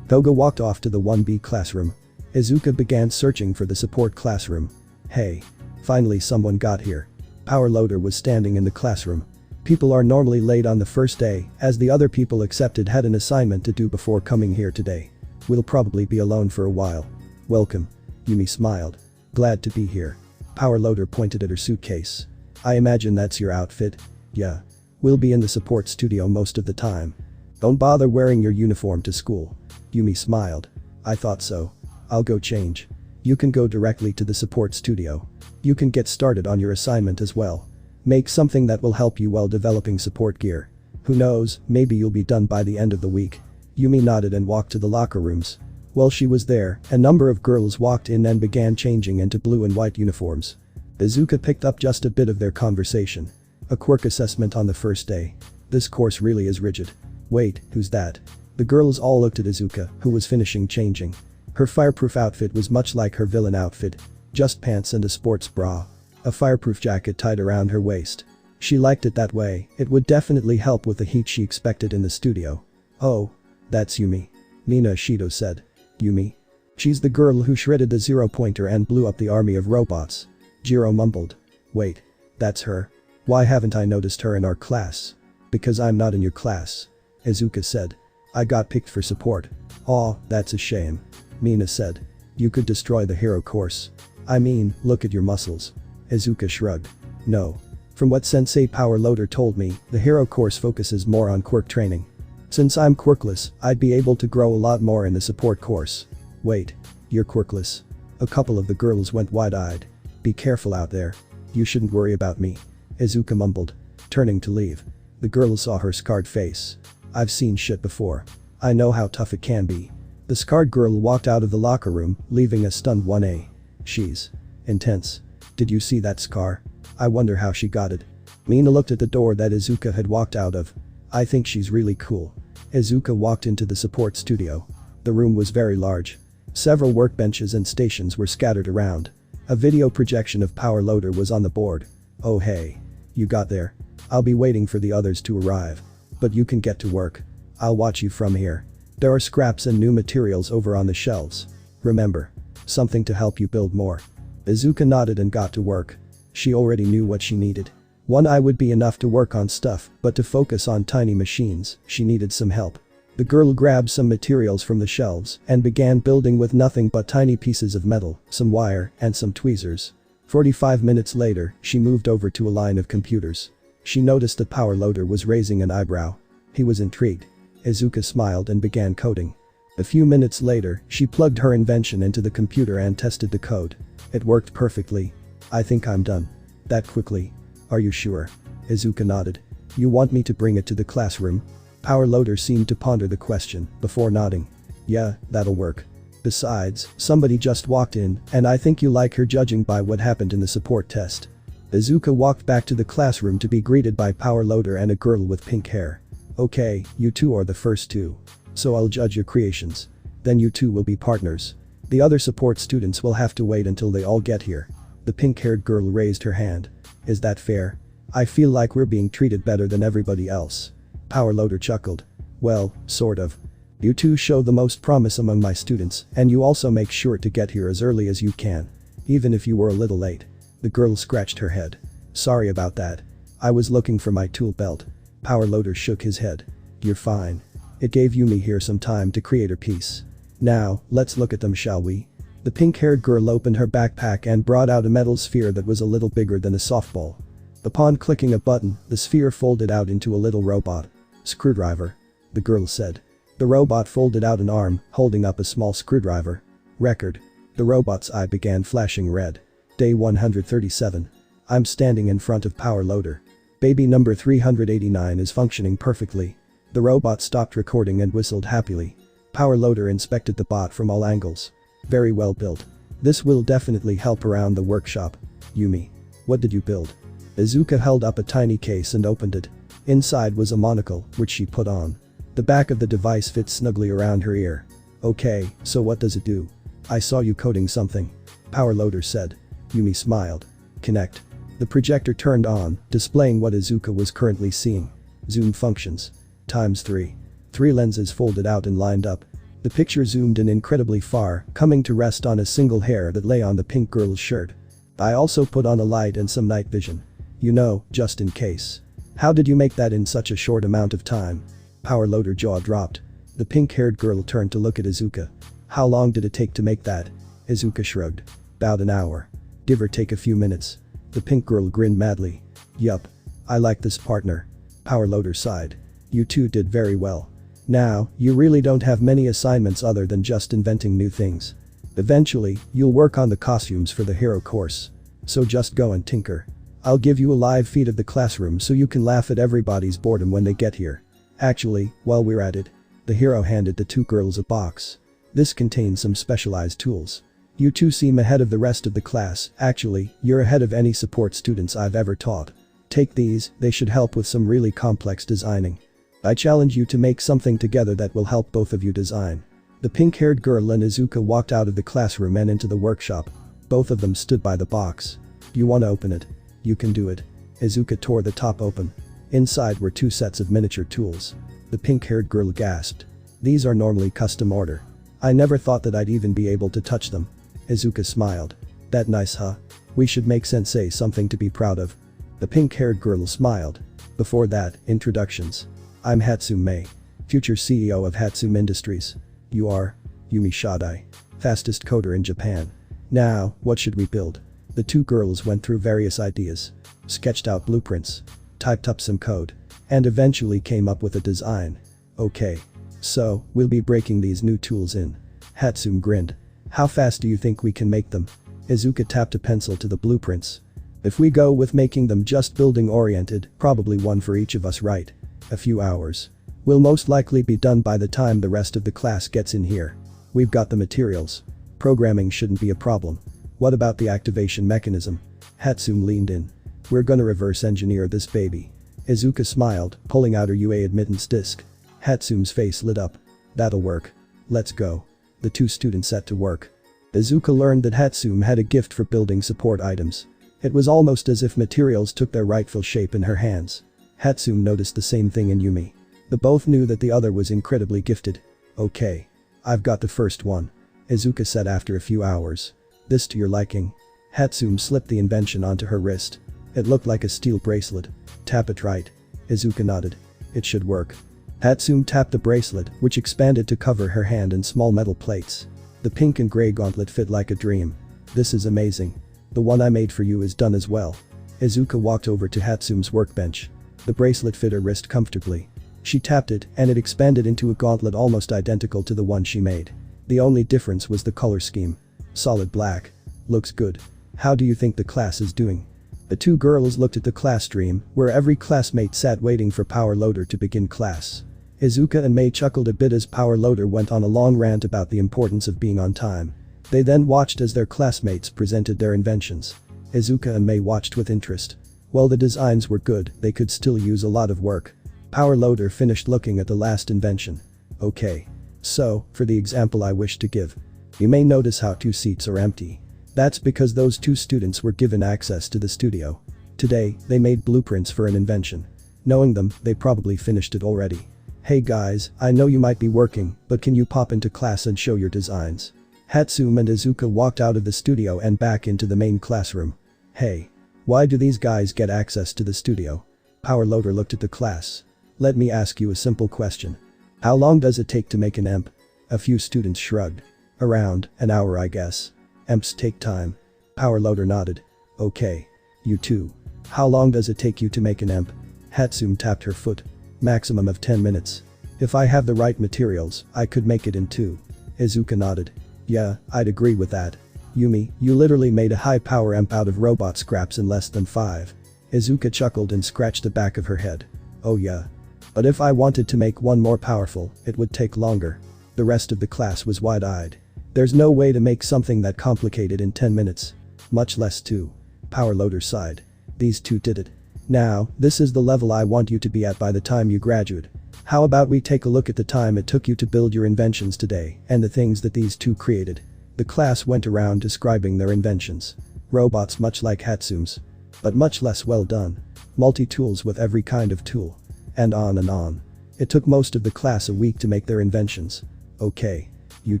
Toga walked off to the 1B classroom. Izuka began searching for the support classroom. Hey. Finally someone got here. Power Loader was standing in the classroom. People are normally late on the first day, as the other people accepted had an assignment to do before coming here today. We'll probably be alone for a while. Welcome. Yumi smiled. Glad to be here. Power Loader pointed at her suitcase. I imagine that's your outfit? Yeah. We'll be in the support studio most of the time. Don't bother wearing your uniform to school. Yumi smiled. I thought so. I'll go change. You can go directly to the support studio. You can get started on your assignment as well. Make something that will help you while developing support gear. Who knows, maybe you'll be done by the end of the week. Yumi nodded and walked to the locker rooms. While she was there, a number of girls walked in and began changing into blue and white uniforms. Izuka picked up just a bit of their conversation. A quirk assessment on the first day. This course really is rigid. Wait, who's that? The girls all looked at Izuka, who was finishing changing. Her fireproof outfit was much like her villain outfit. Just pants and a sports bra. A fireproof jacket tied around her waist. She liked it that way, it would definitely help with the heat she expected in the studio. Oh. That's Yumi. Nina Shido said. Yumi? She's the girl who shredded the zero-pointer and blew up the army of robots. Jiro mumbled. Wait. That's her? Why haven't I noticed her in our class? Because I'm not in your class. Izuka said. I got picked for support. Aw, that's a shame. Mina said. You could destroy the hero course. I mean, look at your muscles. Izuka shrugged. No. From what Sensei Power Loader told me, the hero course focuses more on quirk training. Since I'm quirkless, I'd be able to grow a lot more in the support course. Wait. You're quirkless? A couple of the girls went wide-eyed. Be careful out there. You shouldn't worry about me. Izuka mumbled. Turning to leave. The girls saw her scarred face. I've seen shit before. I know how tough it can be. The scarred girl walked out of the locker room, leaving a stunned 1A. She's intense. Did you see that scar? I wonder how she got it. Mina looked at the door that Izuka had walked out of. I think she's really cool. Izuka walked into the support studio. The room was very large. Several workbenches and stations were scattered around. A video projection of Power Loader was on the board. Oh hey. You got there. I'll be waiting for the others to arrive. But you can get to work. I'll watch you from here. There are scraps and new materials over on the shelves. Remember. Something to help you build more. Izuka nodded and got to work. She already knew what she needed. One eye would be enough to work on stuff, but to focus on tiny machines, she needed some help. The girl grabbed some materials from the shelves and began building with nothing but tiny pieces of metal, some wire, and some tweezers. 45 minutes later, she moved over to a line of computers. She noticed that Power Loader was raising an eyebrow. He was intrigued. Izuka smiled and began coding. A few minutes later, she plugged her invention into the computer and tested the code. It worked perfectly. I think I'm done. That quickly. Are you sure? Izuka nodded. You want me to bring it to the classroom? Power Loader seemed to ponder the question, before nodding. Yeah, that'll work. Besides, somebody just walked in, and I think you like her judging by what happened in the support test. Izuka walked back to the classroom to be greeted by Power Loader and a girl with pink hair. Okay, you two are the first two. So I'll judge your creations. Then you two will be partners. The other support students will have to wait until they all get here. The pink-haired girl raised her hand. Is that fair? I feel like we're being treated better than everybody else. Power Loader chuckled. Well, sort of. You two show the most promise among my students, and you also make sure to get here as early as you can. Even if you were a little late. The girl scratched her head. Sorry about that. I was looking for my tool belt. Power Loader shook his head. You're fine. It gave Yumi here some time to create her piece. Now, let's look at them, shall we? The pink-haired girl opened her backpack and brought out a metal sphere that was a little bigger than a softball. Upon clicking a button, the sphere folded out into a little robot. Screwdriver. The girl said. The robot folded out an arm, holding up a small screwdriver. Record. The robot's eye began flashing red. Day 137. I'm standing in front of Power Loader. Baby number 389 is functioning perfectly. The robot stopped recording and whistled happily. Power Loader inspected the bot from all angles. Very well built. This will definitely help around the workshop. Yumi. What did you build? Izuka held up a tiny case and opened it. Inside was a monocle, which she put on. The back of the device fit snugly around her ear. Okay, so what does it do? I saw you coding something. Power Loader said. Yumi smiled. Connect. The projector turned on, displaying what Izuka was currently seeing. Zoom functions. ×3. 3 lenses folded out and lined up. The picture zoomed in incredibly far, coming to rest on a single hair that lay on the pink girl's shirt. I also put on a light and some night vision. You know, just in case. How did you make that in such a short amount of time? Power loader jaw dropped. The pink-haired girl turned to look at Izuka. How long did it take to make that? Izuka shrugged. About an hour. Give or take a few minutes. The pink girl grinned madly. Yup. I like this partner. Power loader sighed. You two did very well. Now, you really don't have many assignments other than just inventing new things. Eventually, you'll work on the costumes for the hero course. So just go and tinker. I'll give you a live feed of the classroom so you can laugh at everybody's boredom when they get here. Actually, while we're at it, the hero handed the two girls a box. This contains some specialized tools. You two seem ahead of the rest of the class. Actually, you're ahead of any support students I've ever taught. Take these, they should help with some really complex designing. I challenge you to make something together that will help both of you design. The pink-haired girl and Izuka walked out of the classroom and into the workshop. Both of them stood by the box. You want to open it? You can do it. Izuka tore the top open. Inside were two sets of miniature tools. The pink-haired girl gasped. These are normally custom order. I never thought that I'd even be able to touch them. Izuka smiled. That nice, huh? We should make sensei something to be proud of. The pink-haired girl smiled. Before that, introductions. I'm Hatsume Mei, future CEO of Hatsume Industries. You are? Yumi Shadai. Fastest coder in Japan. Now, what should we build? The two girls went through various ideas, sketched out blueprints, typed up some code, and eventually came up with a design. Okay. So, we'll be breaking these new tools in. Hatsume grinned. How fast do you think we can make them? Izuka tapped a pencil to the blueprints. If we go with making them just building oriented, probably one for each of us, right? A few hours. We'll most likely be done by the time the rest of the class gets in here. We've got the materials. Programming shouldn't be a problem. What about the activation mechanism? Hatsume leaned in. We're gonna reverse engineer this baby. Izuka smiled, pulling out her UA admittance disc. Hatsume's face lit up. That'll work. Let's go. The two students set to work. Izuka learned that Hatsume had a gift for building support items. It was almost as if materials took their rightful shape in her hands. Hatsume noticed the same thing in Yumi. They both knew that the other was incredibly gifted. Okay. I've got the first one. Izuka said after a few hours. This to your liking. Hatsume slipped the invention onto her wrist. It looked like a steel bracelet. Tap it right. Izuka nodded. It should work. Hatsume tapped the bracelet, which expanded to cover her hand in small metal plates. The pink and gray gauntlet fit like a dream. This is amazing. The one I made for you is done as well. Izuka walked over to Hatsume's workbench. The bracelet fit her wrist comfortably. She tapped it and it expanded into a gauntlet almost identical to the one she made. The only difference was the color scheme. Solid black. Looks good. How do you think the class is doing? The two girls looked at the class stream, where every classmate sat waiting for Power Loader to begin class. Izuka and Mei chuckled a bit as Power Loader went on a long rant about the importance of being on time. They then watched as their classmates presented their inventions. Izuka and Mei watched with interest. While the designs were good, they could still use a lot of work. Power Loader finished looking at the last invention. Okay. So, for the example I wish to give. You may notice how two seats are empty. That's because those two students were given access to the studio. Today, they made blueprints for an invention. Knowing them, they probably finished it already. Hey guys, I know you might be working, but can you pop into class and show your designs? Hatsume and Izuka walked out of the studio and back into the main classroom. Hey. Why do these guys get access to the studio? Power Loader looked at the class. Let me ask you a simple question. How long does it take to make an EMP? A few students shrugged. Around an hour, I guess. EMPs take time. Power Loader nodded. Okay. You too. How long does it take you to make an EMP? Hatsume tapped her foot. Maximum of 10 minutes. If I have the right materials, I could make it in 2. Izuka nodded. Yeah, I'd agree with that. Yumi, you literally made a high-power EMP out of robot scraps in less than 5. Izuka chuckled and scratched the back of her head. Oh yeah. But if I wanted to make one more powerful, it would take longer. The rest of the class was wide-eyed. There's no way to make something that complicated in 10 minutes. Much less 2. Power Loader sighed. These two did it. Now, this is the level I want you to be at by the time you graduate. How about we take a look at the time it took you to build your inventions today and the things that these two created. The class went around describing their inventions. Robots much like Hatsume's. But much less well done. Multi-tools with every kind of tool. And on and on. It took most of the class a week to make their inventions. Okay. You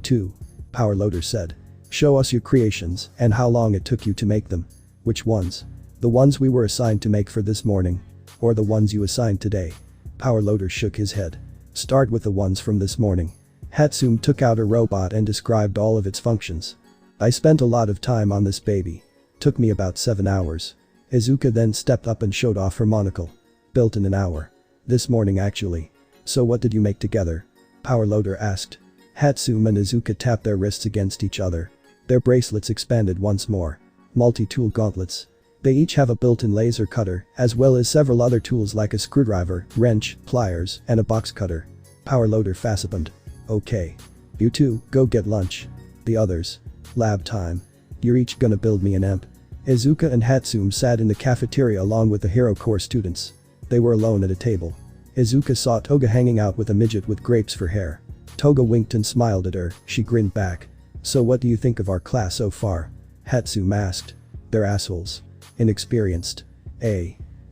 too. Power Loader said. Show us your creations and how long it took you to make them. Which ones? The ones we were assigned to make for this morning. Or the ones you assigned today? Power Loader shook his head. Start with the ones from this morning. Hatsume took out a robot and described all of its functions. I spent a lot of time on this baby. Took me about 7 hours. Izuka then stepped up and showed off her monocle. Built in an hour. This morning actually. So what did you make together? Power Loader asked. Hatsume and Izuka tapped their wrists against each other. Their bracelets expanded once more. Multi-tool gauntlets. They each have a built-in laser cutter, as well as several other tools like a screwdriver, wrench, pliers, and a box cutter. Power Loader facepalmed. Okay. You two, go get lunch. The others. Lab time. You're each gonna build me an imp. Izuka and Hatsume sat in the cafeteria along with the Hero Corps students. They were alone at a table. Izuka saw Toga hanging out with a midget with grapes for hair. Toga winked and smiled at her, she grinned back. So what do you think of our class so far? Hatsume asked. They're assholes. Inexperienced.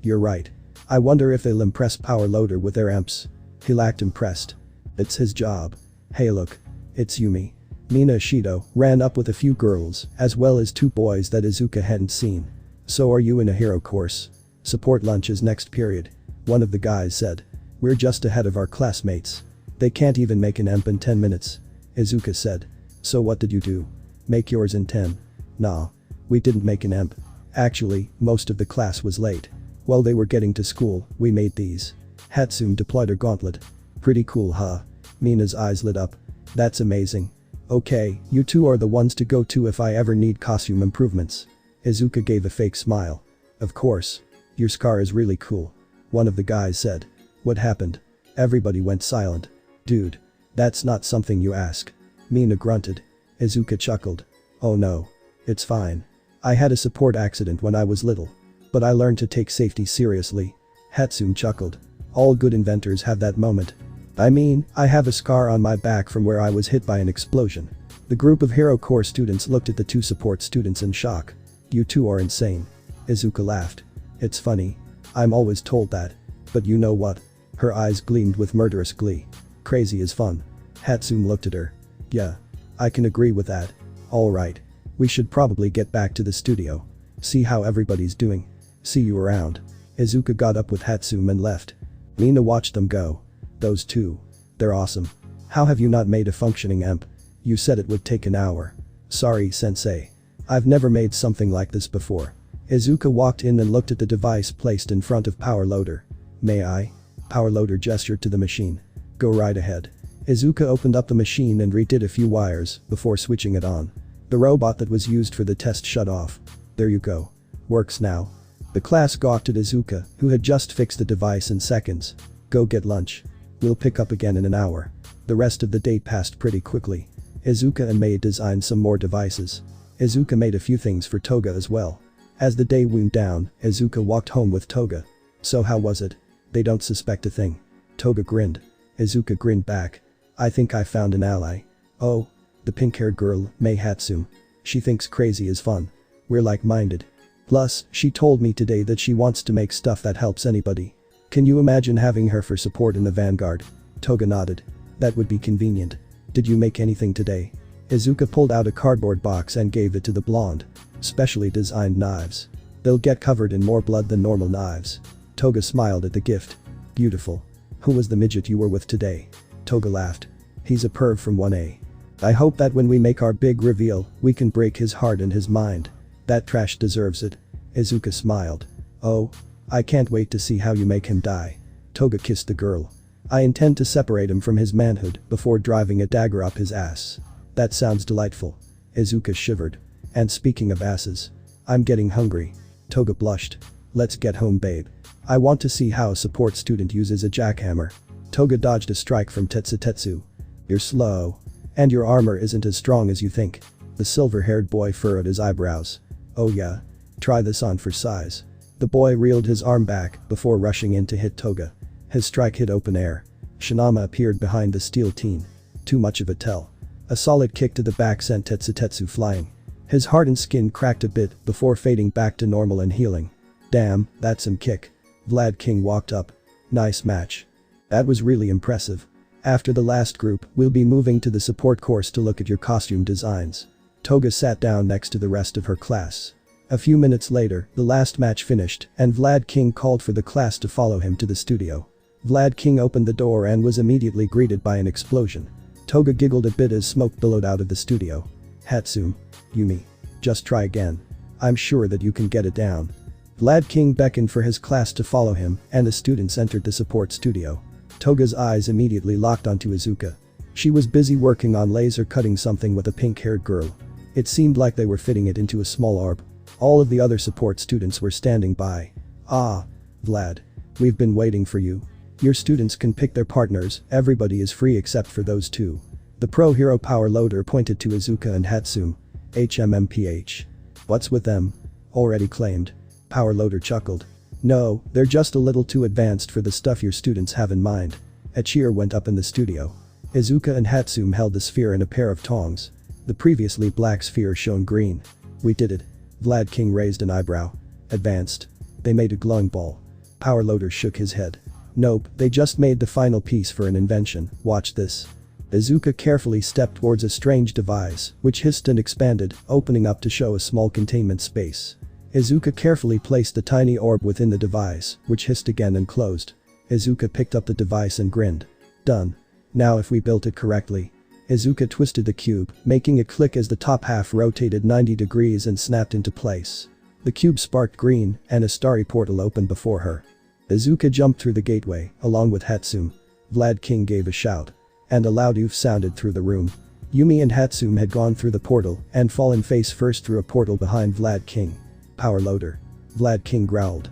You're right. I wonder if they'll impress Power Loader with their imps. He lacked impressed. It's his job. Hey look. It's Yumi. Mina Ishido ran up with a few girls, as well as 2 boys that Izuka hadn't seen. So are you in a hero course? Support lunch is next period. One of the guys said. We're just ahead of our classmates. They can't even make an imp in 10 minutes. Izuka said. So what did you do? Make yours in 10. Nah. We didn't make an imp. Actually, most of the class was late. While they were getting to school, we made these. Hatsume deployed her gauntlet. Pretty cool, huh? Mina's eyes lit up. That's amazing. Okay, you two are the ones to go to if I ever need costume improvements. Izuka gave a fake smile. Of course. Your scar is really cool. One of the guys said. What happened? Everybody went silent. Dude. That's not something you ask. Mina grunted. Izuka chuckled. Oh no. It's fine. I had a support accident when I was little. But I learned to take safety seriously. Hatsume chuckled. All good inventors have that moment. I mean, I have a scar on my back from where I was hit by an explosion. The group of Hero Corps students looked at the 2 support students in shock. You two are insane. Izuka laughed. It's funny. I'm always told that. But you know what? Her eyes gleamed with murderous glee. Crazy is fun. Hatsume looked at her. Yeah. I can agree with that. Alright. We should probably get back to the studio. See how everybody's doing. See you around. Izuka got up with Hatsume and left. Mina watched them go. Those 2. They're awesome. How have you not made a functioning imp? You said it would take an hour. Sorry, sensei. I've never made something like this before. Izuka walked in and looked at the device placed in front of Power Loader. May I? Power Loader gestured to the machine. Go right ahead. Izuka opened up the machine and redid a few wires before switching it on. The robot that was used for the test shut off. There you go. Works now. The class gawked at Izuka, who had just fixed the device in seconds. Go get lunch. We'll pick up again in an hour. The rest of the day passed pretty quickly. Izuka and Mei designed some more devices. Izuka made a few things for Toga as well. As the day wound down, Izuka walked home with Toga. So how was it? They don't suspect a thing. Toga grinned. Izuka grinned back. I think I found an ally. Oh. The pink-haired girl, Mei Hatsume. She thinks crazy is fun. We're like-minded. Plus, she told me today that she wants to make stuff that helps anybody. Can you imagine having her for support in the vanguard? Toga nodded. That would be convenient. Did you make anything today? Izuka pulled out a cardboard box and gave it to the blonde. Specially designed knives. They'll get covered in more blood than normal knives. Toga smiled at the gift. Beautiful. Who was the midget you were with today? Toga laughed. He's a perv from 1A. I hope that when we make our big reveal, we can break his heart and his mind. That trash deserves it. Izuka smiled. Oh. I can't wait to see how you make him die. Toga kissed the girl. I intend to separate him from his manhood before driving a dagger up his ass. That sounds delightful. Izuka shivered. And speaking of asses. I'm getting hungry. Toga blushed. Let's get home, babe. I want to see how a support student uses a jackhammer. Toga dodged a strike from Tetsutetsu. You're slow. And your armor isn't as strong as you think. The silver-haired boy furrowed his eyebrows. Oh yeah? Try this on for size. The boy reeled his arm back before rushing in to hit Toga. His strike hit open air. Shinama appeared behind the steel teen. Too much of a tell. A solid kick to the back sent Tetsutetsu flying. His hardened skin cracked a bit before fading back to normal and healing. Damn, that's some kick. Vlad King walked up. Nice match. That was really impressive. After the last group, we'll be moving to the support course to look at your costume designs. Toga sat down next to the rest of her class. A few minutes later, the last match finished, and Vlad King called for the class to follow him to the studio. Vlad King opened the door and was immediately greeted by an explosion. Toga giggled a bit as smoke billowed out of the studio. Hatsum. Yumi. Just try again. I'm sure that you can get it down. Vlad King beckoned for his class to follow him, and the students entered the support studio. Toga's eyes immediately locked onto Izuka. She was busy working on laser cutting something with a pink-haired girl. It seemed like they were fitting it into a small orb. All of the other support students were standing by. Ah. Vlad. We've been waiting for you. Your students can pick their partners, everybody is free except for those two. The pro hero power loader pointed to Izuka and Hatsum. HMMPH. What's with them? Already claimed. Power loader chuckled. No, they're just a little too advanced for the stuff your students have in mind. A cheer went up in the studio. Izuka and Hatsum held the sphere in a pair of tongs. The previously black sphere shone green. We did it. Vlad King raised an eyebrow. Advanced. They made a glowing ball. Power loader shook his head. Nope, they just made the final piece for an invention, watch this. Izuka carefully stepped towards a strange device, which hissed and expanded, opening up to show a small containment space. Izuka carefully placed the tiny orb within the device, which hissed again and closed. Izuka picked up the device and grinned. Done. Now if we built it correctly. Izuka twisted the cube, making it click as the top half rotated 90 degrees and snapped into place. The cube sparked green, and a starry portal opened before her. Izuka jumped through the gateway, along with Hatsum. Vlad King gave a shout. And a loud oof sounded through the room. Yumi and Hatsum had gone through the portal and fallen face first through a portal behind Vlad King. Power loader. Vlad King growled.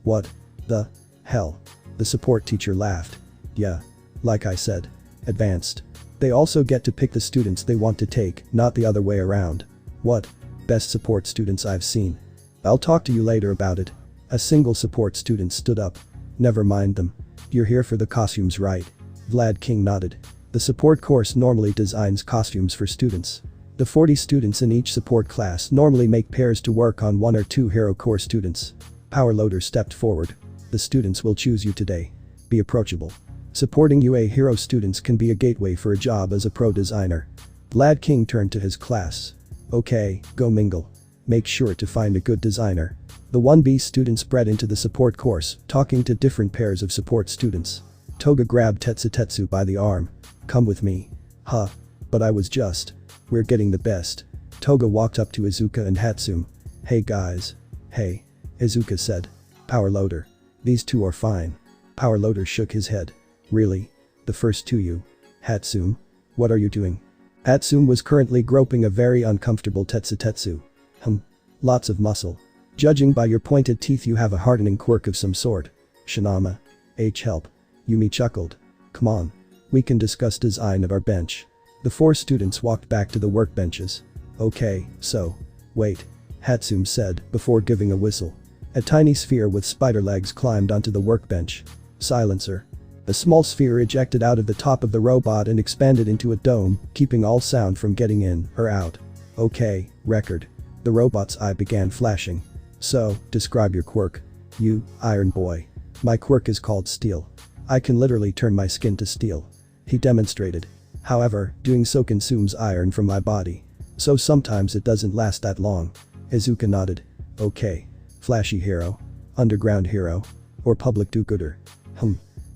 What the hell? The support teacher laughed. Yeah. Like I said. Advanced. They also get to pick the students they want to take, not the other way around. What? Best support students I've seen. I'll talk to you later about it. A single support student stood up. Never mind them. You're here for the costumes, right? Vlad King nodded. The support course normally designs costumes for students. The 40 students in each support class normally make pairs to work on 1 or 2 hero core students. Power loader stepped forward. The students will choose you today. Be approachable. Supporting UA hero students can be a gateway for a job as a pro designer. Vlad King turned to his class. Okay, go mingle. Make sure to find a good designer. The 1B students spread into the support course, talking to different pairs of support students. Toga grabbed Tetsutetsu by the arm. Come with me. Huh. But I was just. We're getting the best. Toga walked up to Izuka and Hatsum. Hey guys. Hey. Izuka said. Power loader. These two are fine. Power loader shook his head. Really? The first two you? Hatsum? What are you doing? Hatsum was currently groping a very uncomfortable Tetsutetsu. Lots of muscle. Judging by your pointed teeth you have a hardening quirk of some sort. Shinama. Help. Yumi chuckled. Come on. We can discuss design of our bench. The 4 students walked back to the workbenches. Okay, so. Wait. Hatsum said, before giving a whistle. A tiny sphere with spider legs climbed onto the workbench. Silencer. A small sphere ejected out of the top of the robot and expanded into a dome, keeping all sound from getting in or out. Okay, record. The robot's eye began flashing. So, describe your quirk. You, Iron Boy. My quirk is called Steel. I can literally turn my skin to steel. He demonstrated. However, doing so consumes iron from my body. So sometimes it doesn't last that long. Izuka nodded. Okay. Flashy hero. Underground hero. Or public do-gooder.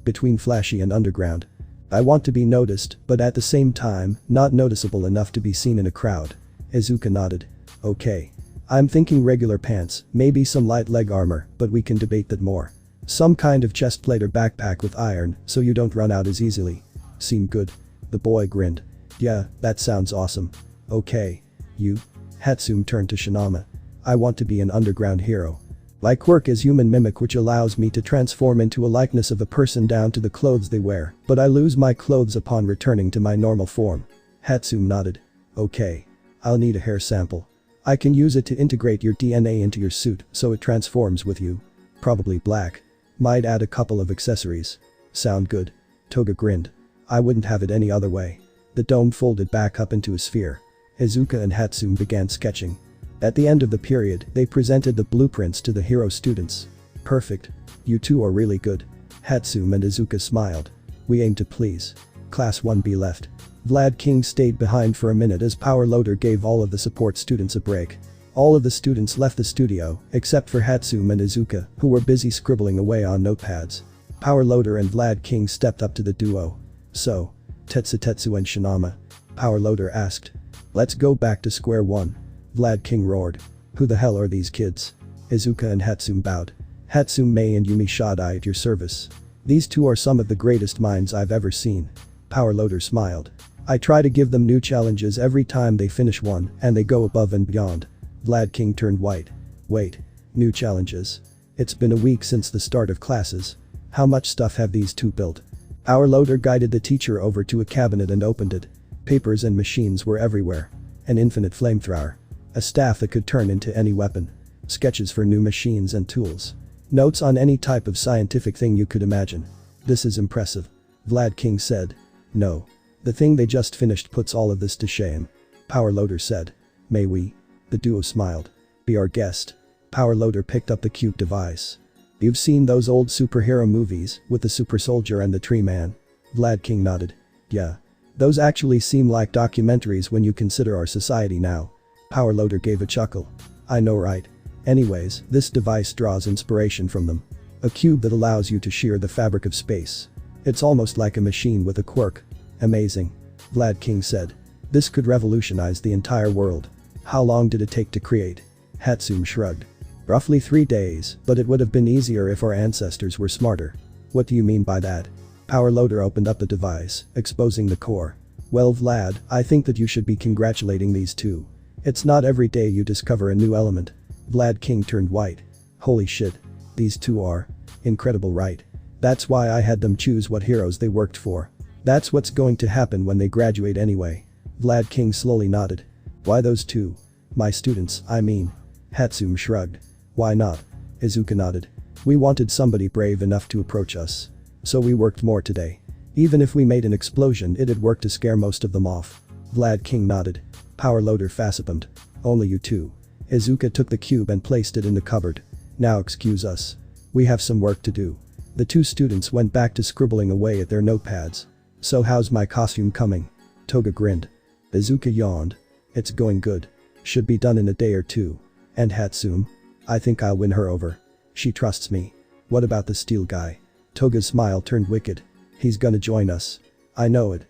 Between flashy and underground. I want to be noticed, but at the same time, not noticeable enough to be seen in a crowd. Izuka nodded. Okay. I'm thinking regular pants, maybe some light leg armor, but we can debate that more. Some kind of chestplate or backpack with iron, so you don't run out as easily. Seem good. The boy grinned. Yeah, that sounds awesome. Okay. You? Hatsum turned to Shinama. I want to be an underground hero. My quirk is human mimic, which allows me to transform into a likeness of a person down to the clothes they wear, but I lose my clothes upon returning to my normal form. Hatsum nodded. Okay. I'll need a hair sample. I can use it to integrate your DNA into your suit so it transforms with you. Probably black. Might add a couple of accessories. Sound good? Toga grinned. I wouldn't have it any other way. The dome folded back up into a sphere. Izuka and Hatsum began sketching. At the end of the period, they presented the blueprints to the hero students. Perfect. You two are really good. Hatsum and Izuka smiled. We aim to please. Class 1B left. Vlad King stayed behind for a minute as Power Loader gave all of the support students a break. All of the students left the studio, except for Hatsum and Izuka, who were busy scribbling away on notepads. Power Loader and Vlad King stepped up to the duo. So, Tetsu and Shinama? Power Loader asked. Let's go back to square one. Vlad King roared. Who the hell are these kids? Izuka and Hatsum bowed. Hatsum Mei and Yumi Shadai at your service. These two are some of the greatest minds I've ever seen. Power Loader smiled. I try to give them new challenges every time they finish one, and they go above and beyond. Vlad King turned white. Wait. New challenges? It's been a week since the start of classes. How much stuff have these two built? Power Loader guided the teacher over to a cabinet and opened it. Papers and machines were everywhere. An infinite flamethrower. A staff that could turn into any weapon. Sketches for new machines and tools. Notes on any type of scientific thing you could imagine. This is impressive. Vlad King said. No. The thing they just finished puts all of this to shame. Power Loader said. May we? The duo smiled. Be our guest. Power Loader picked up the cute device. You've seen those old superhero movies with the super soldier and the tree man? Vlad King nodded. Yeah. Those actually seem like documentaries when you consider our society now. Power Loader gave a chuckle. I know, right? Anyways, this device draws inspiration from them. A cube that allows you to shear the fabric of space. It's almost like a machine with a quirk. Amazing. Vlad King said. This could revolutionize the entire world. How long did it take to create? Hatsum shrugged. Roughly 3 days, but it would have been easier if our ancestors were smarter. What do you mean by that? Power Loader opened up the device, exposing the core. Well, Vlad, I think that you should be congratulating these two. It's not every day you discover a new element. Vlad King turned white. Holy shit. These two are incredible, right? That's why I had them choose what heroes they worked for. That's what's going to happen when they graduate anyway. Vlad King slowly nodded. Why those two? My students, I mean. Hatsum shrugged. Why not? Izuka nodded. We wanted somebody brave enough to approach us. So we worked more today. Even if we made an explosion, it'd work to scare most of them off. Vlad King nodded. Power Loader facepalmed. Only you two. Izuka took the cube and placed it in the cupboard. Now excuse us. We have some work to do. The two students went back to scribbling away at their notepads. So how's my costume coming? Toga grinned. Izuka yawned. It's going good. Should be done in a day or two. And Hatsum? I think I'll win her over. She trusts me. What about the steel guy? Toga's smile turned wicked. He's gonna join us. I know it.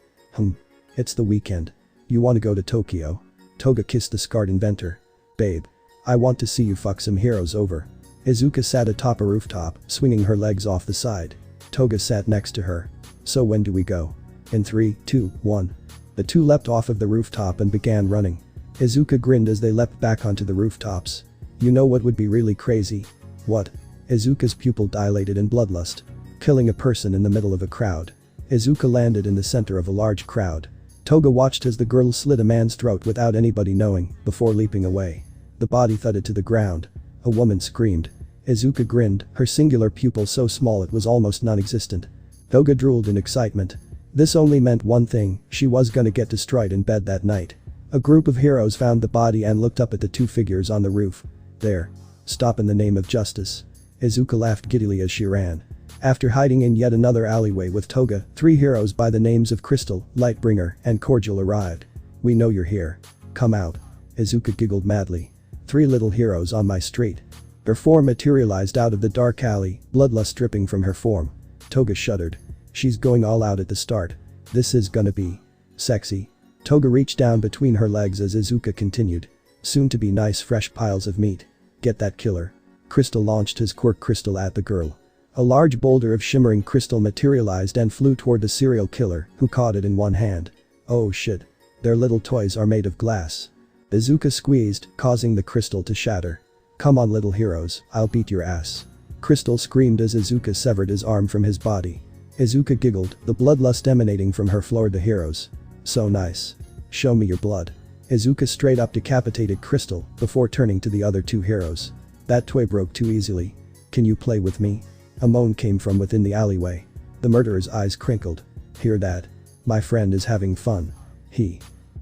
It's the weekend. You wanna go to Tokyo? Toga kissed the scarred inventor. Babe. I want to see you fuck some heroes over. Izuka sat atop a rooftop, swinging her legs off the side. Toga sat next to her. So when do we go? In 3, 2, 1. The two leapt off of the rooftop and began running. Izuka grinned as they leapt back onto the rooftops. You know what would be really crazy? What? Izuka's pupil dilated in bloodlust. Killing a person in the middle of a crowd. Izuka landed in the center of a large crowd. Toga watched as the girl slit a man's throat without anybody knowing, before leaping away. The body thudded to the ground. A woman screamed. Izuka grinned, her singular pupil so small it was almost non-existent. Toga drooled in excitement. This only meant one thing, she was gonna get destroyed in bed that night. A group of heroes found the body and looked up at the two figures on the roof. There. Stop in the name of justice. Izuka laughed giddily as she ran. After hiding in yet another alleyway with Toga, 3 heroes by the names of Crystal, Lightbringer, and Cordial arrived. We know you're here. Come out. Izuka giggled madly. 3 little heroes on my street. Her form materialized out of the dark alley, bloodlust dripping from her form. Toga shuddered. She's going all out at the start. This is gonna be sexy. Toga reached down between her legs as Izuka continued. Soon to be nice fresh piles of meat. Get that killer. Crystal launched his quirk crystal at the girl. A large boulder of shimmering crystal materialized and flew toward the serial killer, who caught it in one hand. Oh shit. Their little toys are made of glass. Izuka squeezed, causing the crystal to shatter. Come on little heroes, I'll beat your ass. Crystal screamed as Izuka severed his arm from his body. Izuka giggled, the bloodlust emanating from her floored the heroes. So nice. Show me your blood. Izuka straight up decapitated Crystal, before turning to the other 2 heroes. That toy broke too easily. Can you play with me? A moan came from within the alleyway. The murderer's eyes crinkled. Hear that? My friend is having fun.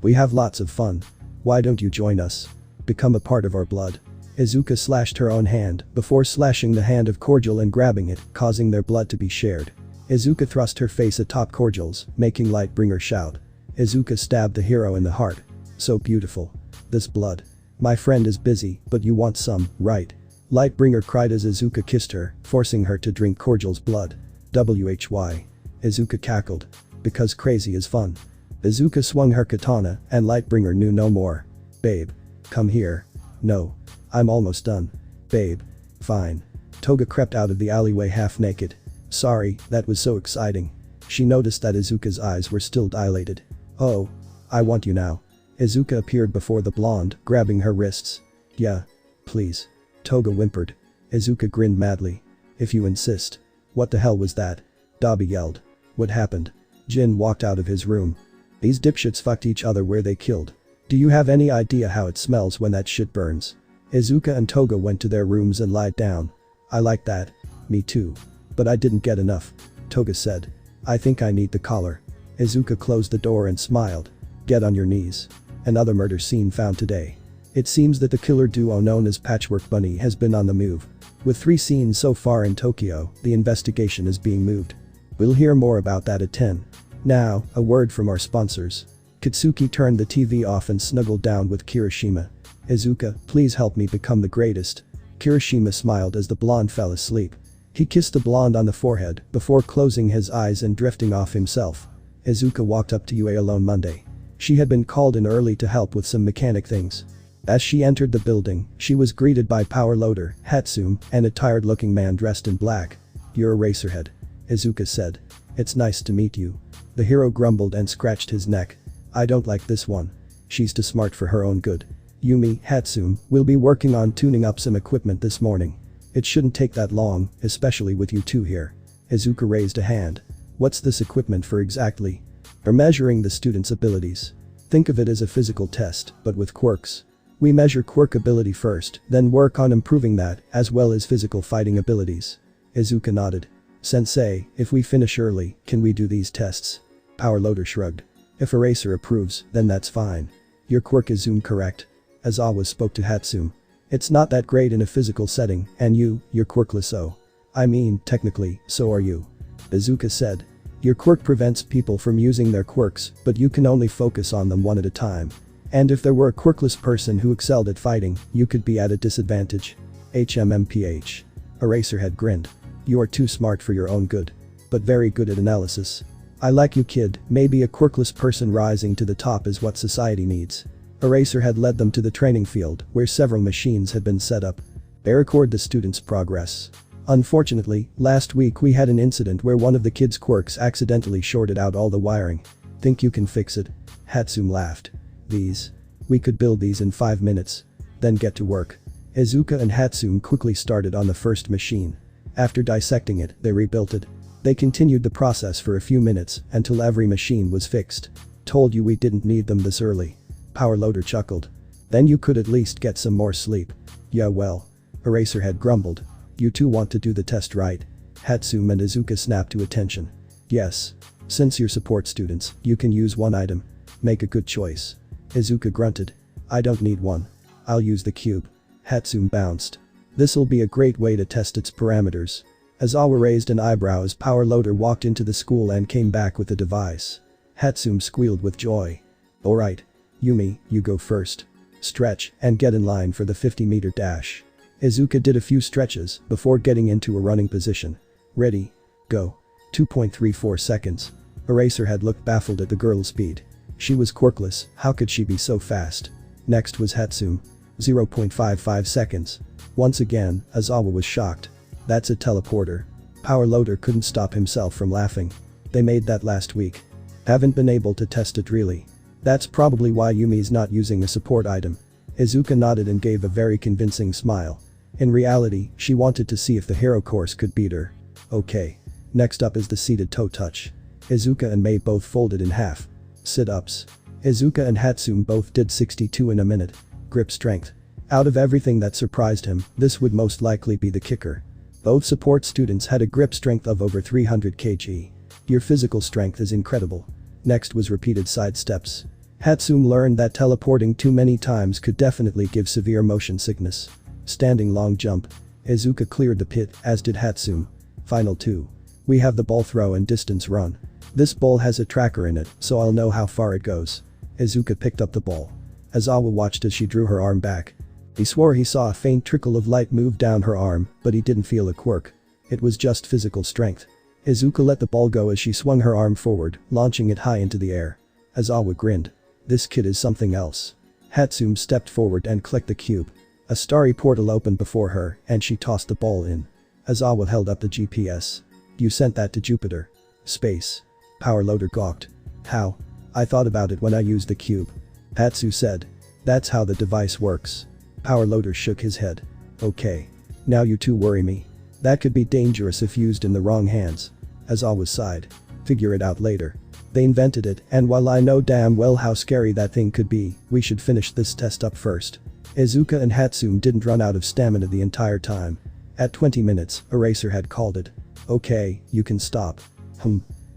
We have lots of fun. Why don't you join us? Become a part of our blood. Izuka slashed her own hand, before slashing the hand of Cordial and grabbing it, causing their blood to be shared. Izuka thrust her face atop Cordial's, making Lightbringer shout. Izuka stabbed the hero in the heart. So beautiful. This blood. My friend is busy, but you want some, right? Lightbringer cried as Izuka kissed her, forcing her to drink cordial's blood. Why? Izuka cackled. Because crazy is fun. Izuka swung her katana, and Lightbringer knew no more. Babe. Come here. No. I'm almost done. Babe. Fine. Toga crept out of the alleyway half naked. Sorry, that was so exciting. She noticed that Izuka's eyes were still dilated. Oh. I want you now. Izuka appeared before the blonde, grabbing her wrists. Yeah. Please. Toga whimpered. Izuka grinned madly. If you insist. What the hell was that? Dabi yelled. What happened? Jin walked out of his room. These dipshits fucked each other where they killed. Do you have any idea how it smells when that shit burns? Izuka and Toga went to their rooms and lied down. I like that. Me too. But I didn't get enough. Toga said. I think I need the collar. Izuka closed the door and smiled. Get on your knees. Another murder scene found today. It seems that the killer duo known as Patchwork Bunny has been on the move. With 3 scenes so far in Tokyo, the investigation is being moved. We'll hear more about that at 10. Now, a word from our sponsors. Katsuki turned the TV off and snuggled down with Kiroshima. Izuka, please help me become the greatest. Kiroshima smiled as the blonde fell asleep. He kissed the blonde on the forehead before closing his eyes and drifting off himself. Izuka walked up to UA alone Monday. She had been called in early to help with some mechanic things. As she entered the building, she was greeted by Power Loader, Hatsum, and a tired-looking man dressed in black. You're a racerhead. Izuka said. It's nice to meet you. The hero grumbled and scratched his neck. I don't like this one. She's too smart for her own good. Yumi, Hatsum, will be working on tuning up some equipment this morning. It shouldn't take that long, especially with you two here. Izuka raised a hand. What's this equipment for exactly? For measuring the student's abilities. Think of it as a physical test, but with quirks. We measure quirk ability first, then work on improving that, as well as physical fighting abilities. Izuka nodded. Sensei, if we finish early, can we do these tests? Power Loader shrugged. If Eraser approves, then that's fine. Your quirk is Zoom correct? Aizawa spoke to Hatsum. It's not that great in a physical setting, and you're quirkless so. I mean, technically, so are you. Izuka said. Your quirk prevents people from using their quirks, but you can only focus on them one at a time. And if there were a quirkless person who excelled at fighting, you could be at a disadvantage. HMMPH. Eraserhead grinned. You are too smart for your own good. But very good at analysis. I like you kid, maybe a quirkless person rising to the top is what society needs. Eraserhead led them to the training field, where several machines had been set up. They record the students' progress. Unfortunately, last week we had an incident where one of the kids' quirks accidentally shorted out all the wiring. Think you can fix it? Hatsum laughed. These. We could build these in 5 minutes. Then get to work. Izuka and Hatsum quickly started on the first machine. After dissecting it, they rebuilt it. They continued the process for a few minutes until every machine was fixed. Told you we didn't need them this early. Power Loader chuckled. Then you could at least get some more sleep. Yeah well. Eraserhead grumbled. You two want to do the test right? Hatsum and Izuka snapped to attention. Yes. Since you're support students, you can use one item. Make a good choice. Izuka grunted. I don't need one. I'll use the cube. Hatsum bounced. This'll be a great way to test its parameters. Aizawa raised an eyebrow as Power Loader walked into the school and came back with the device. Hatsum squealed with joy. Alright. Yumi, you go first. Stretch and get in line for the 50-meter dash. Izuka did a few stretches before getting into a running position. Ready. Go. 2.34 seconds. Eraserhead looked baffled at the girl's speed. She was quirkless, how could she be so fast? Next was Hatsum. 0.55 seconds. Once again, Aizawa was shocked. That's a teleporter. Power Loader couldn't stop himself from laughing. They made that last week. Haven't been able to test it really. That's probably why Yumi's not using a support item. Izuka nodded and gave a very convincing smile. In reality, she wanted to see if the hero course could beat her. Okay. Next up is the seated toe touch. Izuka and Mei both folded in half. Sit-ups. Izuka and Hatsum both did 62 in a minute. Grip strength. Out of everything that surprised him, this would most likely be the kicker. Both support students had a grip strength of over 300 kg. Your physical strength is incredible. Next was repeated side steps. Hatsum learned that teleporting too many times could definitely give severe motion sickness. Standing long jump. Izuka cleared the pit, as did Hatsum. Final 2. We have the ball throw and distance run. This ball has a tracker in it, so I'll know how far it goes. Izuka picked up the ball. Aizawa watched as she drew her arm back. He swore he saw a faint trickle of light move down her arm, but he didn't feel a quirk. It was just physical strength. Izuka let the ball go as she swung her arm forward, launching it high into the air. Aizawa grinned. This kid is something else. Hatsume stepped forward and clicked the cube. A starry portal opened before her, and she tossed the ball in. Aizawa held up the GPS. You sent that to Jupiter. Space. Power loader gawked. How? I thought about it when I used the cube. Hatsu said. That's how the device works. Power loader shook his head. Okay. Now you two worry me. That could be dangerous if used in the wrong hands. Aizawa sighed. Figure it out later. They invented it, and while I know damn well how scary that thing could be, we should finish this test up first. Izuka and Hatsume didn't run out of stamina the entire time. At 20 minutes, Eraser had called it. Okay, you can stop.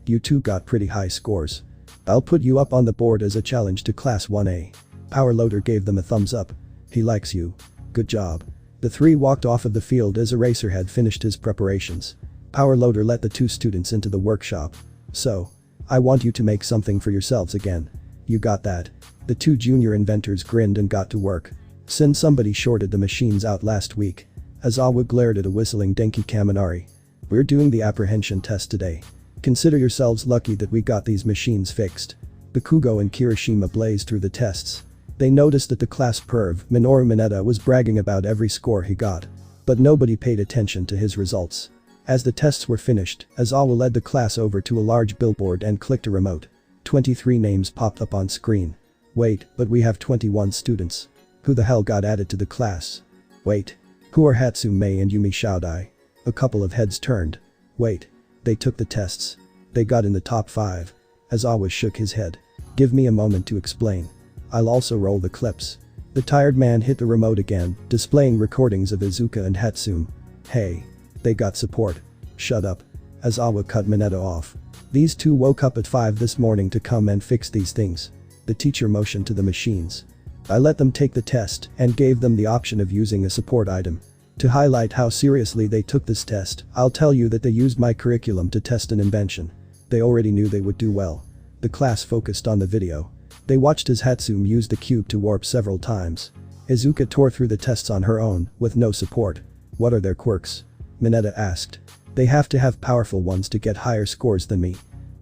You two got pretty high scores. I'll put you up on the board as a challenge to Class 1A. Power loader gave them a thumbs up. He likes you. Good job. The three walked off of the field as Eraser had finished his preparations. Power loader let the two students into the workshop. So. I want you to make something for yourselves again. You got that. The two junior inventors grinned and got to work. Since somebody shorted the machines out last week. Aizawa glared at a whistling Denki Kaminari. We're doing the apprehension test today. Consider yourselves lucky that we got these machines fixed. Bakugo and Kiroshima blazed through the tests. They noticed that the class perv, Minoru Mineta, was bragging about every score he got. But nobody paid attention to his results. As the tests were finished, Aizawa led the class over to a large billboard and clicked a remote. 23 names popped up on screen. Wait, but we have 21 students. Who the hell got added to the class? Wait. Who are Hatsume Mei and Yumi Shaodai? A couple of heads turned. Wait. They took the tests. They got in the top 5. Aizawa shook his head. Give me a moment to explain. I'll also roll the clips. The tired man hit the remote again, displaying recordings of Izuka and Hatsume. Hey. They got support. Shut up. Aizawa cut Mineta off. These two woke up at 5 this morning to come and fix these things. The teacher motioned to the machines. I let them take the test and gave them the option of using a support item. To highlight how seriously they took this test, I'll tell you that they used my curriculum to test an invention. They already knew they would do well. The class focused on the video. They watched as Hatsume used the cube to warp several times. Izuka tore through the tests on her own, with no support. What are their quirks? Mineta asked. They have to have powerful ones to get higher scores than me.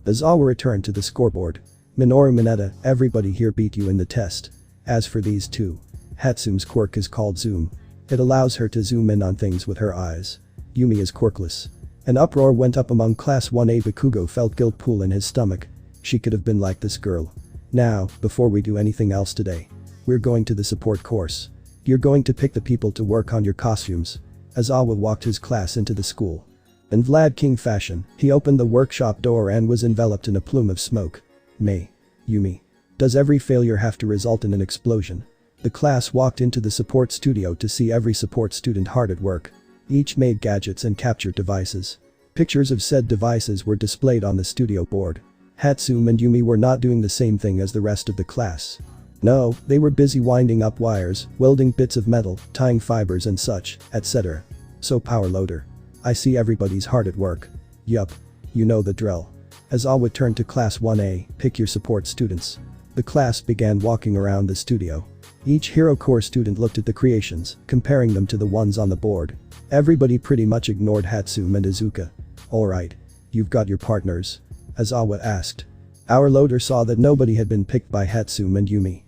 Aizawa returned to the scoreboard. Minoru Mineta, everybody here beat you in the test. As for these two. Hatsume's quirk is called zoom. It allows her to zoom in on things with her eyes. Yumi is quirkless. An uproar went up among Class 1A. Bakugo felt guilt pool in his stomach. She could have been like this girl. Now, before we do anything else today. We're going to the support course. You're going to pick the people to work on your costumes. Aizawa walked his class into the school. In Vlad King fashion, he opened the workshop door and was enveloped in a plume of smoke. Mei. Yumi. Does every failure have to result in an explosion? The class walked into the support studio to see every support student hard at work. Each made gadgets and captured devices. Pictures of said devices were displayed on the studio board. Hatsume and Yumi were not doing the same thing as the rest of the class. No, they were busy winding up wires, welding bits of metal, tying fibers and such, etc. So power loader. I see everybody's hard at work. Yup. You know the drill. Aizawa turned to Class 1A, pick your support students. The class began walking around the studio. Each Hero Core student looked at the creations, comparing them to the ones on the board. Everybody pretty much ignored Hatsume and Izuka. Alright. You've got your partners? Aizawa asked. Our loader saw that nobody had been picked by Hatsume and Yumi.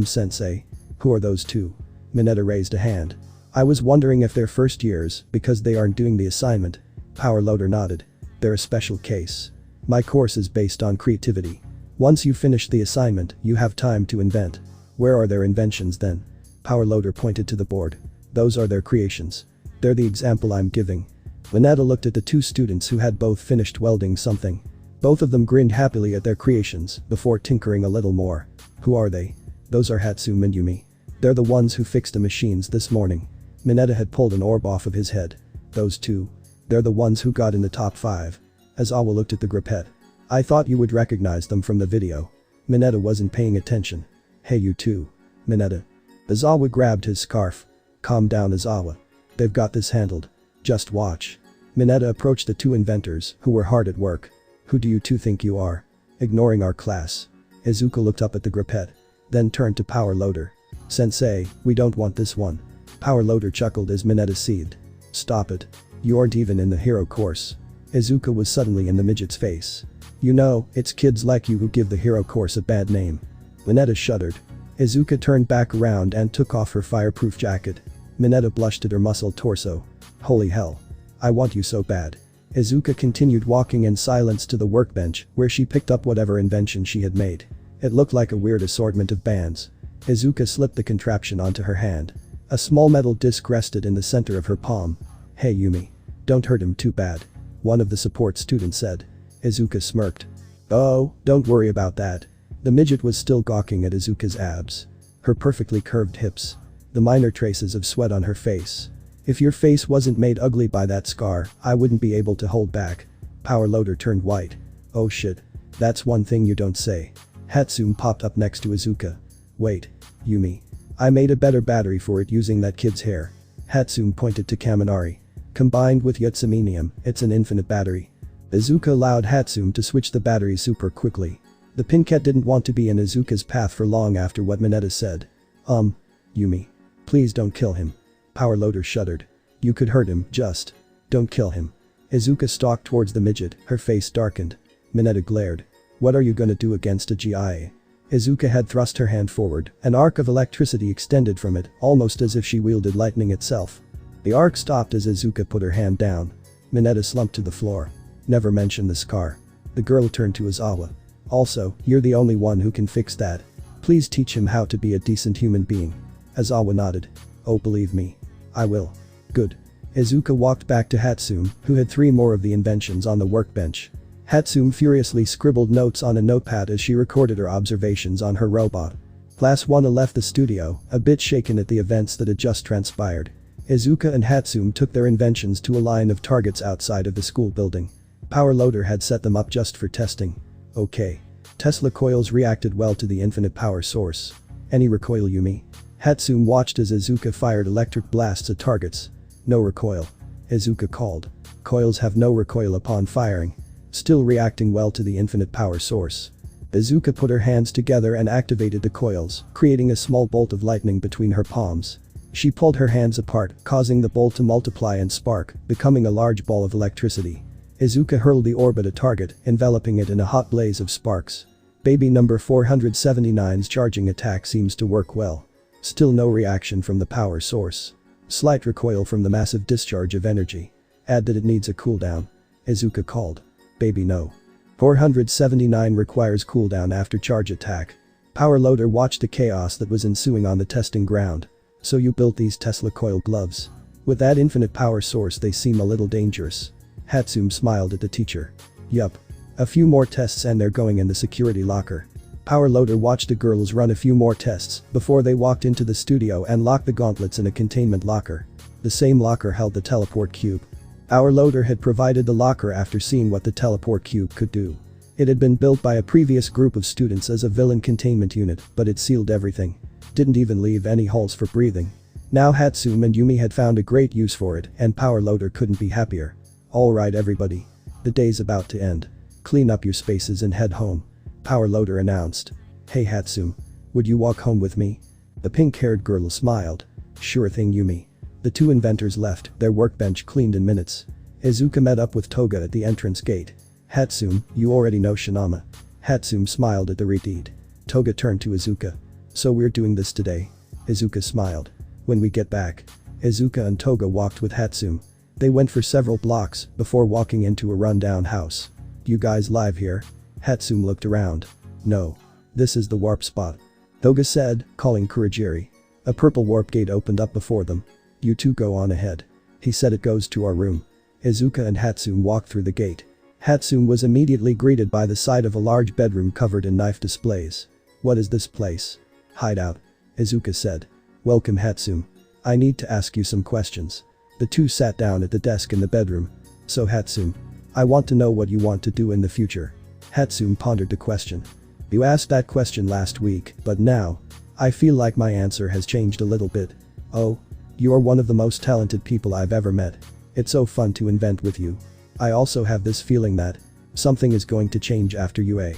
Sensei. Who are those two? Mineta raised a hand. I was wondering if they're first years, because they aren't doing the assignment. Power loader nodded. They're a special case. My course is based on creativity. Once you finish the assignment, you have time to invent. Where are their inventions then? Power loader pointed to the board. Those are their creations. They're the example I'm giving. Mineta looked at the two students who had both finished welding something. Both of them grinned happily at their creations before tinkering a little more. Who are they? Those are Hatsume and Yumi. They're the ones who fixed the machines this morning. Mineta had pulled an orb off of his head. Those two. They're the ones who got in the top 5. Aizawa looked at the grippette. I thought you would recognize them from the video. Mineta wasn't paying attention. Hey you two. Mineta. Aizawa grabbed his scarf. Calm down Aizawa. They've got this handled. Just watch. Mineta approached the two inventors, who were hard at work. Who do you two think you are? Ignoring our class. Izuka looked up at the grippette. then turned to Power Loader. "Sensei, we don't want this one." Power Loader chuckled as Mineta seethed. "Stop it. You aren't even in the hero course." Izuka was suddenly in the midget's face. "You know, it's kids like you who give the hero course a bad name." Mineta shuddered. Izuka turned back around and took off her fireproof jacket. Mineta blushed at her muscled torso. "Holy hell. I want you so bad." Izuka continued walking in silence to the workbench where she picked up whatever invention she had made. It looked like a weird assortment of bands. Izuka slipped the contraption onto her hand. A small metal disc rested in the center of her palm. "Hey Yumi. Don't hurt him too bad," one of the support students said. Izuka smirked. "Oh, don't worry about that." The midget was still gawking at Izuka's abs. Her perfectly curved hips. The minor traces of sweat on her face. "If your face wasn't made ugly by that scar, I wouldn't be able to hold back." Power Loader turned white. "Oh shit. That's one thing you don't say." Hatsune popped up next to Izuka. "Wait. Yumi. I made a better battery for it using that kid's hair." Hatsune pointed to Kaminari. "Combined with Yutsaminium, it's an infinite battery." Izuka allowed Hatsune to switch the battery super quickly. The Pincat didn't want to be in Izuka's path for long after what Mineta said. Yumi. Please don't kill him." Power Loader shuddered. "You could hurt him, just don't kill him." Izuka stalked towards the midget, her face darkened. Mineta glared. "What are you gonna do against a GIA?" Izuka had thrust her hand forward, an arc of electricity extended from it, almost as if she wielded lightning itself. The arc stopped as Izuka put her hand down. Mineta slumped to the floor. "Never mention the scar." The girl turned to Izawa. "Also, you're the only one who can fix that. Please teach him how to be a decent human being." Izawa nodded. "Oh, believe me. I will." "Good." Izuka walked back to Hatsune, who had 3 more of the inventions on the workbench. Hatsune furiously scribbled notes on a notepad as she recorded her observations on her robot. Class 1 left the studio, a bit shaken at the events that had just transpired. Izuka and Hatsune took their inventions to a line of targets outside of the school building. Power Loader had set them up just for testing. "Okay. Tesla coils reacted well to the infinite power source. Any recoil, Yumi?" Hatsune watched as Izuka fired electric blasts at targets. "No recoil." Izuka called. "Coils have no recoil upon firing. Still reacting well to the infinite power source." Izuka put her hands together and activated the coils, creating a small bolt of lightning between her palms. She pulled her hands apart, causing the bolt to multiply and spark, becoming a large ball of electricity. Izuka hurled the orb at a target, enveloping it in a hot blaze of sparks. Baby number 479's charging attack seems to work well. Still no reaction from the power source. Slight recoil from the massive discharge of energy. Add that it needs a cooldown. Izuka called. "Baby no. 479 requires cooldown after charge attack." Power Loader watched the chaos that was ensuing on the testing ground. "So you built these Tesla coil gloves? With that infinite power source they seem a little dangerous." Hatsune smiled at the teacher. "Yup. A few more tests and they're going in the security locker." Power Loader watched the girls run a few more tests before they walked into the studio and locked the gauntlets in a containment locker. The same locker held the teleport cube. Power Loader had provided the locker after seeing what the teleport cube could do. It had been built by a previous group of students as a villain containment unit, but it sealed everything. Didn't even leave any holes for breathing. Now Hatsune and Yumi had found a great use for it, and Power Loader couldn't be happier. "Alright everybody. The day's about to end. Clean up your spaces and head home," Power Loader announced. "Hey Hatsune. Would you walk home with me?" The pink-haired girl smiled. "Sure thing Yumi." The 2 inventors left, their workbench cleaned in minutes. Izuka met up with Toga at the entrance gate. "Hatsune, you already know Shinama." Hatsune smiled at the redeed. Toga turned to Izuka. "So we're doing this today?" Izuka smiled. "When we get back." Izuka and Toga walked with Hatsune. They went for several blocks before walking into a rundown house. "You guys live here?" Hatsune looked around. "No. This is the warp spot," Toga said, calling Kurogiri. A purple warp gate opened up before them. "You two go on ahead." He said, "It goes to our room." Izuka and Hatsune walked through the gate. Hatsune was immediately greeted by the sight of a large bedroom covered in knife displays. "What is this place?" "Hideout," Izuka said. "Welcome Hatsune. I need to ask you some questions." The two sat down at the desk in the bedroom. "So Hatsune, I want to know what you want to do in the future." Hatsune pondered the question. "You asked that question last week, but now, I feel like my answer has changed a little bit." "Oh? You are one of the most talented people I've ever met. It's so fun to invent with you. I also have this feeling that something is going to change after UA.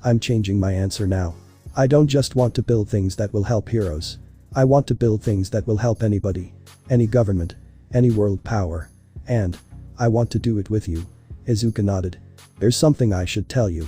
I'm changing my answer now. I don't just want to build things that will help heroes. I want to build things that will help anybody. Any government. Any world power. And I want to do it with you. Izuka nodded. There's something I should tell you.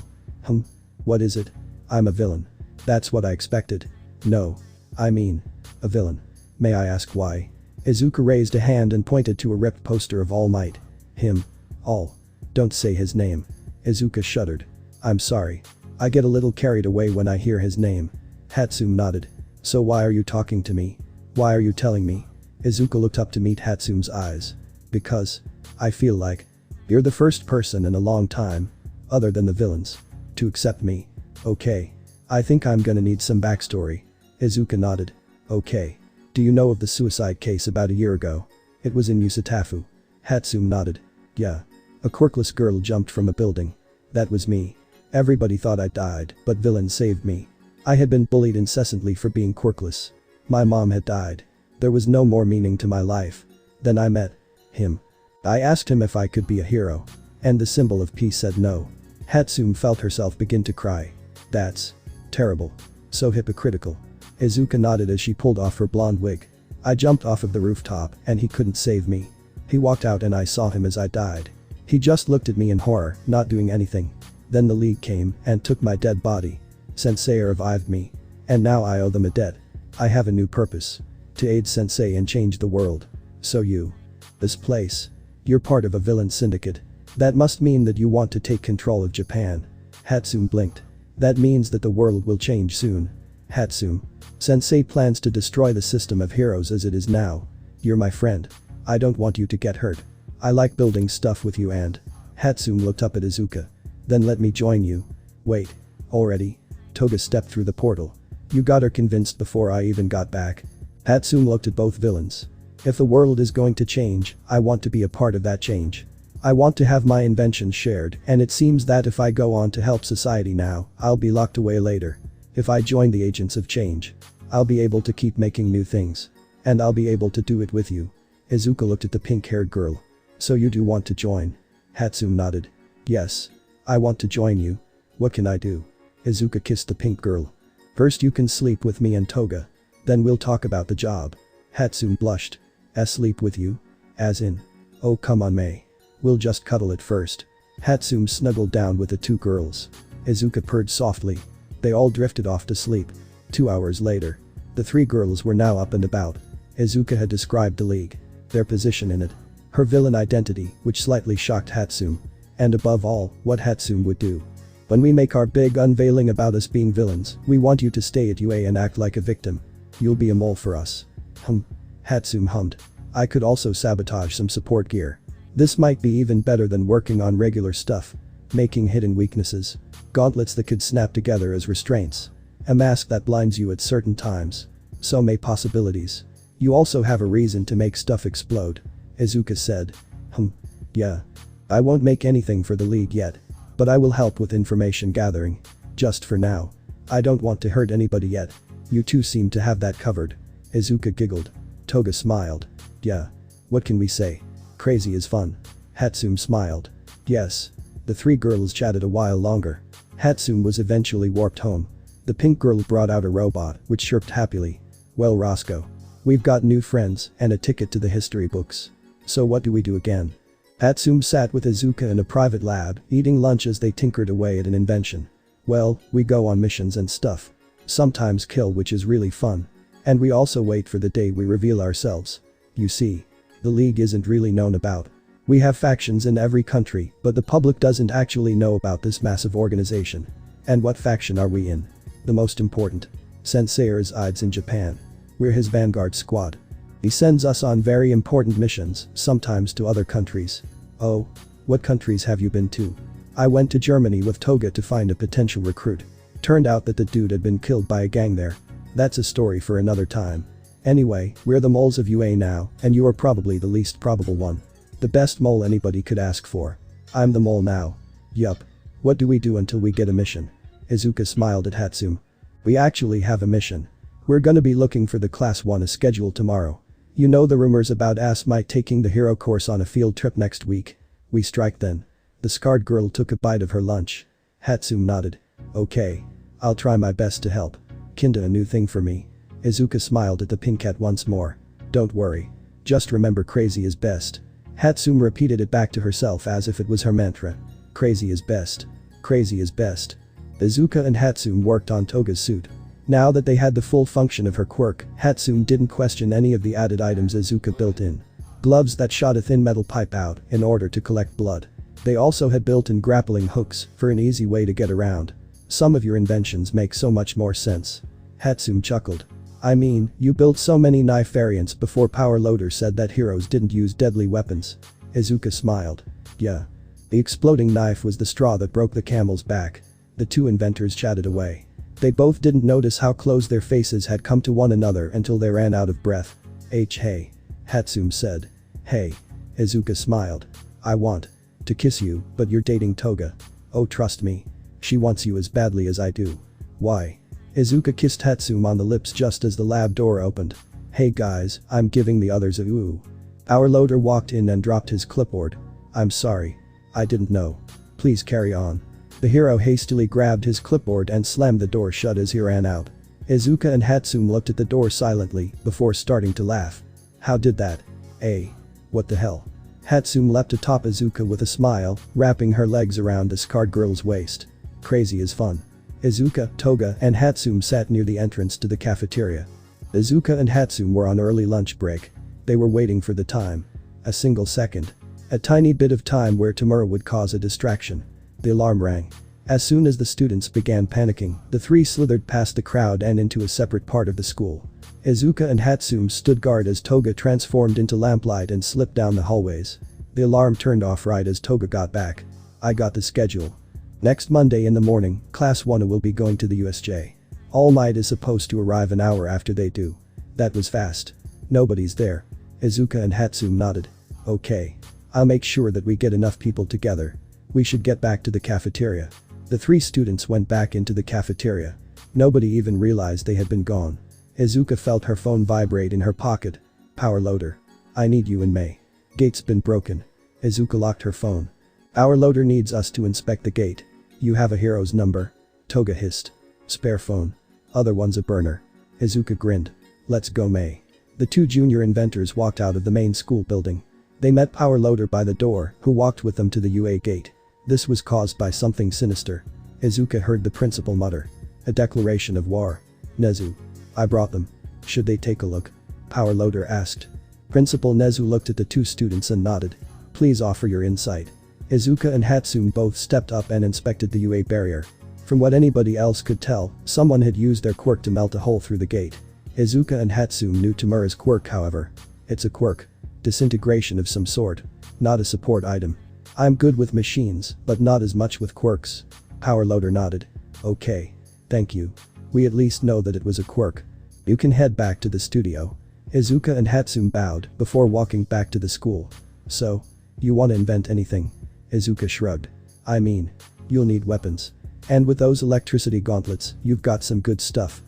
What is it? I'm a villain. That's what I expected. No. I mean, a villain. May I ask why? Izuka raised a hand and pointed to a ripped poster of All Might. Him. All. Don't say his name. Izuka shuddered. I'm sorry. I get a little carried away when I hear his name. Hatsum nodded. So why are you talking to me? Why are you telling me? Izuka looked up to meet Hatsum's eyes. Because I feel like you're the first person in a long time, other than the villains, to accept me. Okay. I think I'm gonna need some backstory. Izuka nodded. Okay. Do you know of the suicide case about a year ago? It was in Yusutafu. Hatsum nodded. Yeah. A quirkless girl jumped from a building. That was me. Everybody thought I died, but villains saved me. I had been bullied incessantly for being quirkless. My mom had died. There was no more meaning to my life. Then I met him. I asked him if I could be a hero. And the symbol of peace said no. Hatsum felt herself begin to cry. That's terrible. So hypocritical. Izuka nodded as she pulled off her blonde wig. I jumped off of the rooftop and he couldn't save me. He walked out and I saw him as I died. He just looked at me in horror, not doing anything. Then the League came and took my dead body. Sensei revived me. And now I owe them a debt. I have a new purpose. To aid Sensei and change the world. So you. This place. You're part of a villain syndicate. That must mean that you want to take control of Japan. Hatsum blinked. That means that the world will change soon. Hatsum. Sensei plans to destroy the system of heroes as it is now. You're my friend. I don't want you to get hurt. I like building stuff with you and. Hatsum looked up at Izuka. Then let me join you. Wait. Already? Toga stepped through the portal. You got her convinced before I even got back. Hatsum looked at both villains. If the world is going to change, I want to be a part of that change. I want to have my inventions shared, and it seems that if I go on to help society now, I'll be locked away later. If I join the agents of change, I'll be able to keep making new things. And I'll be able to do it with you. Izuka looked at the pink-haired girl. So you do want to join? Hatsum nodded. Yes. I want to join you. What can I do? Izuka kissed the pink girl. First you can sleep with me and Toga. Then we'll talk about the job. Hatsum blushed. Sleep with you? As in? Oh come on Mei. We'll just cuddle at first. Hatsum snuggled down with the two girls. Izuka purred softly. They all drifted off to sleep. 2 hours later. The three girls were now up and about. Izuka had described the League. Their position in it. Her villain identity, which slightly shocked Hatsum. And above all, what Hatsum would do. When we make our big unveiling about us being villains, we want you to stay at UA and act like a victim. You'll be a mole for us. Hatsum hummed. I could also sabotage some support gear. This might be even better than working on regular stuff. Making hidden weaknesses. Gauntlets that could snap together as restraints. A mask that blinds you at certain times. So many possibilities. You also have a reason to make stuff explode. Izuka said. Yeah. I won't make anything for the League yet. But I will help with information gathering. Just for now. I don't want to hurt anybody yet. You two seem to have that covered. Izuka giggled. Toga smiled. Yeah. What can we say? Crazy is fun. Hatsum smiled. Yes. The three girls chatted a while longer. Hatsum was eventually warped home. The pink girl brought out a robot, which chirped happily. Well Roscoe. We've got new friends and a ticket to the history books. So what do we do again? Hatsum sat with Izuka in a private lab, eating lunch as they tinkered away at an invention. Well, we go on missions and stuff. Sometimes kill, which is really fun. And we also wait for the day we reveal ourselves. You see. The League isn't really known about. We have factions in every country, but the public doesn't actually know about this massive organization. And what faction are we in? The most important. Sensei resides in Japan. We're his vanguard squad. He sends us on very important missions, sometimes to other countries. Oh? What countries have you been to? I went to Germany with Toga to find a potential recruit. Turned out that the dude had been killed by a gang there. That's a story for another time. Anyway, we're the moles of UA now, and you are probably the least probable one. The best mole anybody could ask for. I'm the mole now. Yup. What do we do until we get a mission? Izuka smiled at Hatsum. We actually have a mission. We're gonna be looking for the Class 1 as scheduled tomorrow. You know the rumors about Might taking the hero course on a field trip next week. We strike then. The scarred girl took a bite of her lunch. Hatsum nodded. Okay. I'll try my best to help. Kinda a new thing for me. Izuka smiled at the pink cat once more. Don't worry. Just remember crazy is best. Hatsume repeated it back to herself as if it was her mantra. Crazy is best. Crazy is best. Izuka and Hatsume worked on Toga's suit. Now that they had the full function of her quirk, Hatsume didn't question any of the added items Izuka built in. Gloves that shot a thin metal pipe out in order to collect blood. They also had built-in grappling hooks for an easy way to get around. Some of your inventions make so much more sense. Hatsume chuckled. I mean, you built so many knife variants before Power Loader said that heroes didn't use deadly weapons. Izuka smiled. Yeah. The exploding knife was the straw that broke the camel's back. The two inventors chatted away. They both didn't notice how close their faces had come to one another until they ran out of breath. Hey. Hatsume said. Hey. Izuka smiled. I want to kiss you, but you're dating Toga. Oh, trust me. She wants you as badly as I do. Why? Izuka kissed Hatsume on the lips just as the lab door opened. Hey guys, I'm giving the others a ooh. Our loader walked in and dropped his clipboard. I'm sorry. I didn't know. Please carry on. The hero hastily grabbed his clipboard and slammed the door shut as he ran out. Izuka and Hatsume looked at the door silently before starting to laugh. How did that? What the hell? Hatsume leapt atop Izuka with a smile, wrapping her legs around the scarred girl's waist. Crazy is fun. Izuka, Toga, and Hatsume sat near the entrance to the cafeteria. Izuka and Hatsume were on early lunch break. They were waiting for the time. A single second. A tiny bit of time where tomorrow would cause a distraction. The alarm rang. As soon as the students began panicking, the three slithered past the crowd and into a separate part of the school. Izuka and Hatsume stood guard as Toga transformed into lamplight and slipped down the hallways. The alarm turned off right as Toga got back. I got the schedule. Next Monday in the morning, Class 1 will be going to the USJ. All Might is supposed to arrive an hour after they do. That was fast. Nobody's there. Izuka and Hatsume nodded. Okay. I'll make sure that we get enough people together. We should get back to the cafeteria. The three students went back into the cafeteria. Nobody even realized they had been gone. Izuka felt her phone vibrate in her pocket. Power Loader. I need you and Mei. Gate's been broken. Izuka locked her phone. Our loader needs us to inspect the gate. You have a hero's number? Toga hissed. Spare phone. Other one's a burner. Izuka grinned. Let's go Mei. The two junior inventors walked out of the main school building. They met Power Loader by the door, who walked with them to the UA gate. This was caused by something sinister. Izuka heard the principal mutter. A declaration of war. Nezu. I brought them. Should they take a look? Power Loader asked. Principal Nezu looked at the two students and nodded. Please offer your insight. Izuka and Hatsume both stepped up and inspected the UA barrier. From what anybody else could tell, someone had used their quirk to melt a hole through the gate. Izuka and Hatsume knew Tamura's quirk however. It's a quirk. Disintegration of some sort. Not a support item. I'm good with machines, but not as much with quirks. Power Loader nodded. Okay. Thank you. We at least know that it was a quirk. You can head back to the studio. Izuka and Hatsume bowed before walking back to the school. So? You wanna invent anything? Izuka shrugged. I mean, you'll need weapons. And with those electricity gauntlets, you've got some good stuff.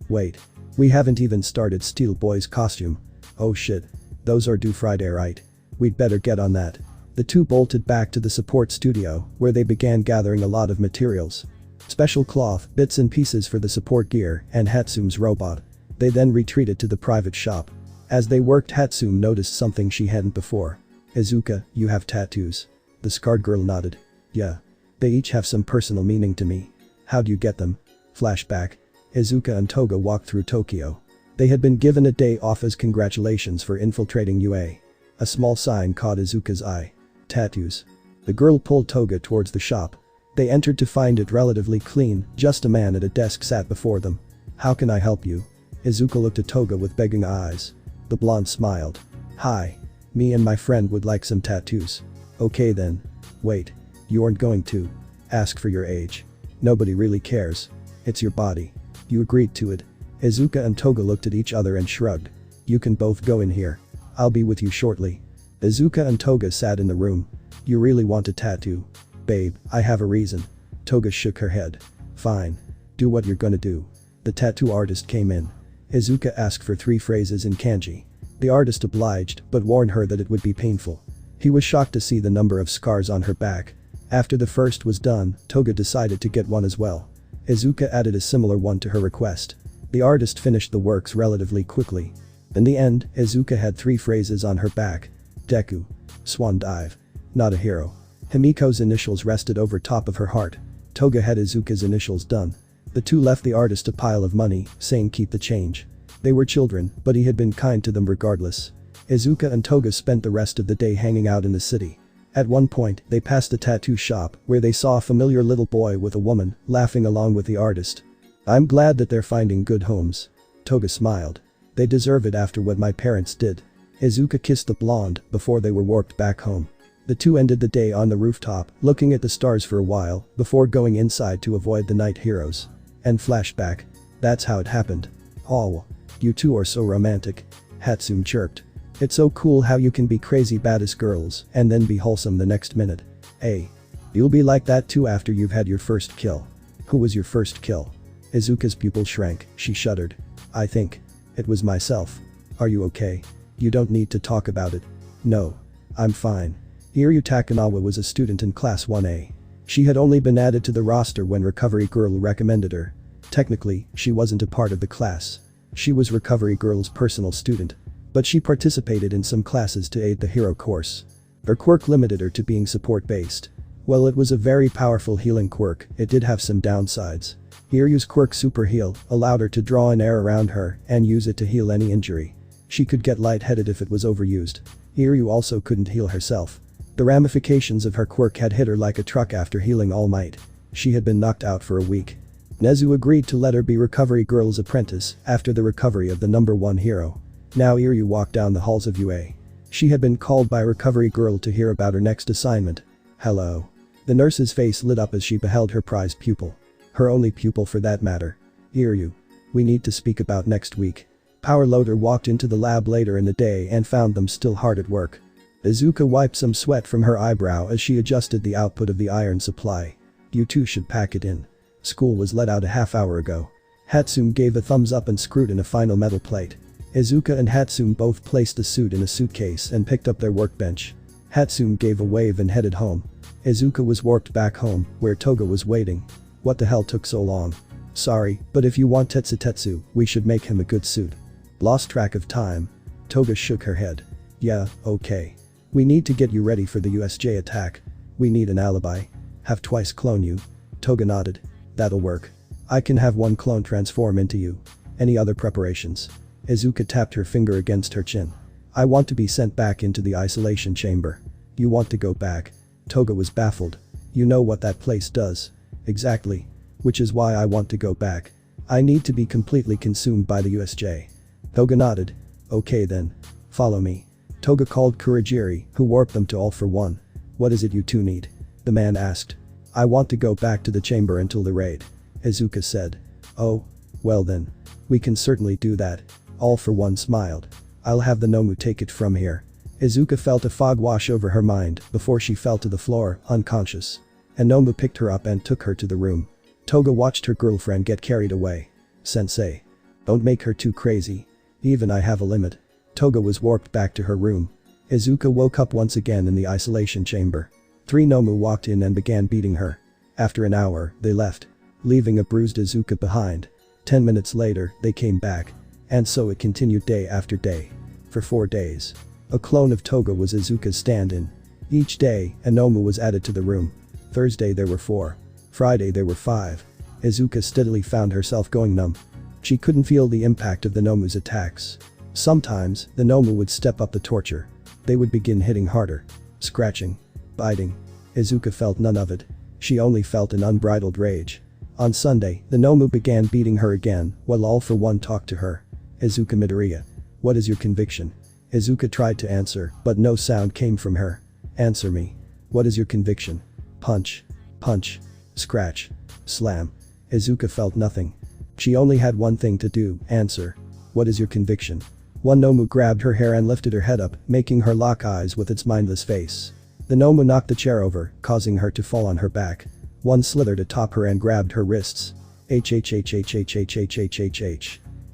Wait. We haven't even started Steel Boy's costume. Oh shit. Those are due Friday right? We'd better get on that. The two bolted back to the support studio, where they began gathering a lot of materials. Special cloth, bits and pieces for the support gear, and Hatsume's robot. They then retreated to the private shop. As they worked Hatsume noticed something she hadn't before. Izuka, you have tattoos. The scarred girl nodded. Yeah. They each have some personal meaning to me. How'd you get them? Flashback. Izuka and Toga walked through Tokyo. They had been given a day off as congratulations for infiltrating UA. A small sign caught Izuka's eye. Tattoos. The girl pulled Toga towards the shop. They entered to find it relatively clean, just a man at a desk sat before them. How can I help you? Izuka looked at Toga with begging eyes. The blonde smiled. Hi. Me and my friend would like some tattoos. Okay then. Wait. You aren't going to ask for your age. Nobody really cares. It's your body. You agreed to it. Izuka and Toga looked at each other and shrugged. You can both go in here. I'll be with you shortly. Izuka and Toga sat in the room. You really want a tattoo? Babe, I have a reason. Toga shook her head. Fine. Do what you're gonna do. The tattoo artist came in. Izuka asked for 3 phrases in kanji. The artist obliged, but warned her that it would be painful. He was shocked to see the number of scars on her back. After the first was done, Toga decided to get one as well. Izuka added a similar one to her request. The artist finished the works relatively quickly. In the end, Izuka had 3 phrases on her back. Deku. Swan dive. Not a hero. Himiko's initials rested over top of her heart. Toga had Izuka's initials done. The two left the artist a pile of money, saying keep the change. They were children, but he had been kind to them regardless. Izuka and Toga spent the rest of the day hanging out in the city. At one point, they passed a tattoo shop where they saw a familiar little boy with a woman, laughing along with the artist. I'm glad that they're finding good homes. Toga smiled. They deserve it after what my parents did. Izuka kissed the blonde before they were warped back home. The two ended the day on the rooftop, looking at the stars for a while, before going inside to avoid the night heroes. And flashback. That's how it happened. Oh. You two are so romantic. Hatsune chirped. It's so cool how you can be crazy baddest girls and then be wholesome the next minute. Hey. You'll be like that too after you've had your first kill. Who was your first kill? Izuka's pupil shrank, she shuddered. I think. It was myself. Are you okay? You don't need to talk about it. No. I'm fine. Iryu Takanawa was a student in Class 1A. She had only been added to the roster when Recovery Girl recommended her. Technically, she wasn't a part of the class. She was Recovery Girl's personal student. But she participated in some classes to aid the hero course. Her quirk limited her to being support-based. While it was a very powerful healing quirk, it did have some downsides. Iryu's quirk Super Heal allowed her to draw an air around her and use it to heal any injury. She could get lightheaded if it was overused. Iryu also couldn't heal herself. The ramifications of her quirk had hit her like a truck after healing All Might. She had been knocked out for a week. Nezu agreed to let her be Recovery Girl's apprentice after the recovery of the #1 hero. Now Iryu walked down the halls of UA. She had been called by Recovery Girl to hear about her next assignment. Hello. The nurse's face lit up as she beheld her prized pupil. Her only pupil for that matter. Iryu. We need to speak about next week. Power Loader walked into the lab later in the day and found them still hard at work. Izuka wiped some sweat from her eyebrow as she adjusted the output of the iron supply. You two should pack it in. School was let out a half-hour ago. Hatsune gave a thumbs up and screwed in a final metal plate. Izuka and Hatsune both placed the suit in a suitcase and picked up their workbench. Hatsune gave a wave and headed home. Izuka was warped back home, where Toga was waiting. What the hell took so long? Sorry, but if you want Tetsutetsu, we should make him a good suit. Lost track of time. Toga shook her head. Yeah, okay. We need to get you ready for the USJ attack. We need an alibi. Have twice clone you. Toga nodded. That'll work. I can have one clone transform into you. Any other preparations? Izuka tapped her finger against her chin. I want to be sent back into the isolation chamber. You want to go back? Toga was baffled. You know what that place does. Exactly. Which is why I want to go back. I need to be completely consumed by the USJ. Toga nodded. Okay then. Follow me. Toga called Kurogiri, who warped them to All for One. What is it you two need? The man asked. I want to go back to the chamber until the raid. Izuka said. Oh. Well then. We can certainly do that. All for One smiled. I'll have the Nomu take it from here. Izuka felt a fog wash over her mind before she fell to the floor, unconscious. And Nomu picked her up and took her to the room. Toga watched her girlfriend get carried away. Sensei. Don't make her too crazy. Even I have a limit. Toga was warped back to her room. Izuka woke up once again in the isolation chamber. 3 Nomu walked in and began beating her. After an hour, they left. Leaving a bruised Izuka behind. 10 minutes later, they came back. And so it continued day after day. For 4 days. A clone of Toga was Izuka's stand-in. Each day, a Nomu was added to the room. Thursday there were 4. Friday there were 5. Izuka steadily found herself going numb. She couldn't feel the impact of the Nomu's attacks. Sometimes, the Nomu would step up the torture. They would begin hitting harder. Scratching. Biting. Izuka felt none of it. She only felt an unbridled rage. On Sunday, the Nomu began beating her again, while All for One talked to her. Izuka Midoriya. What is your conviction? Izuka tried to answer, but no sound came from her. Answer me. What is your conviction? Punch. Punch. Scratch. Slam. Izuka felt nothing. She only had one thing to do, answer. What is your conviction? One Nomu grabbed her hair and lifted her head up, making her lock eyes with its mindless face. The Nomu knocked the chair over, causing her to fall on her back. One slithered atop her and grabbed her wrists. H.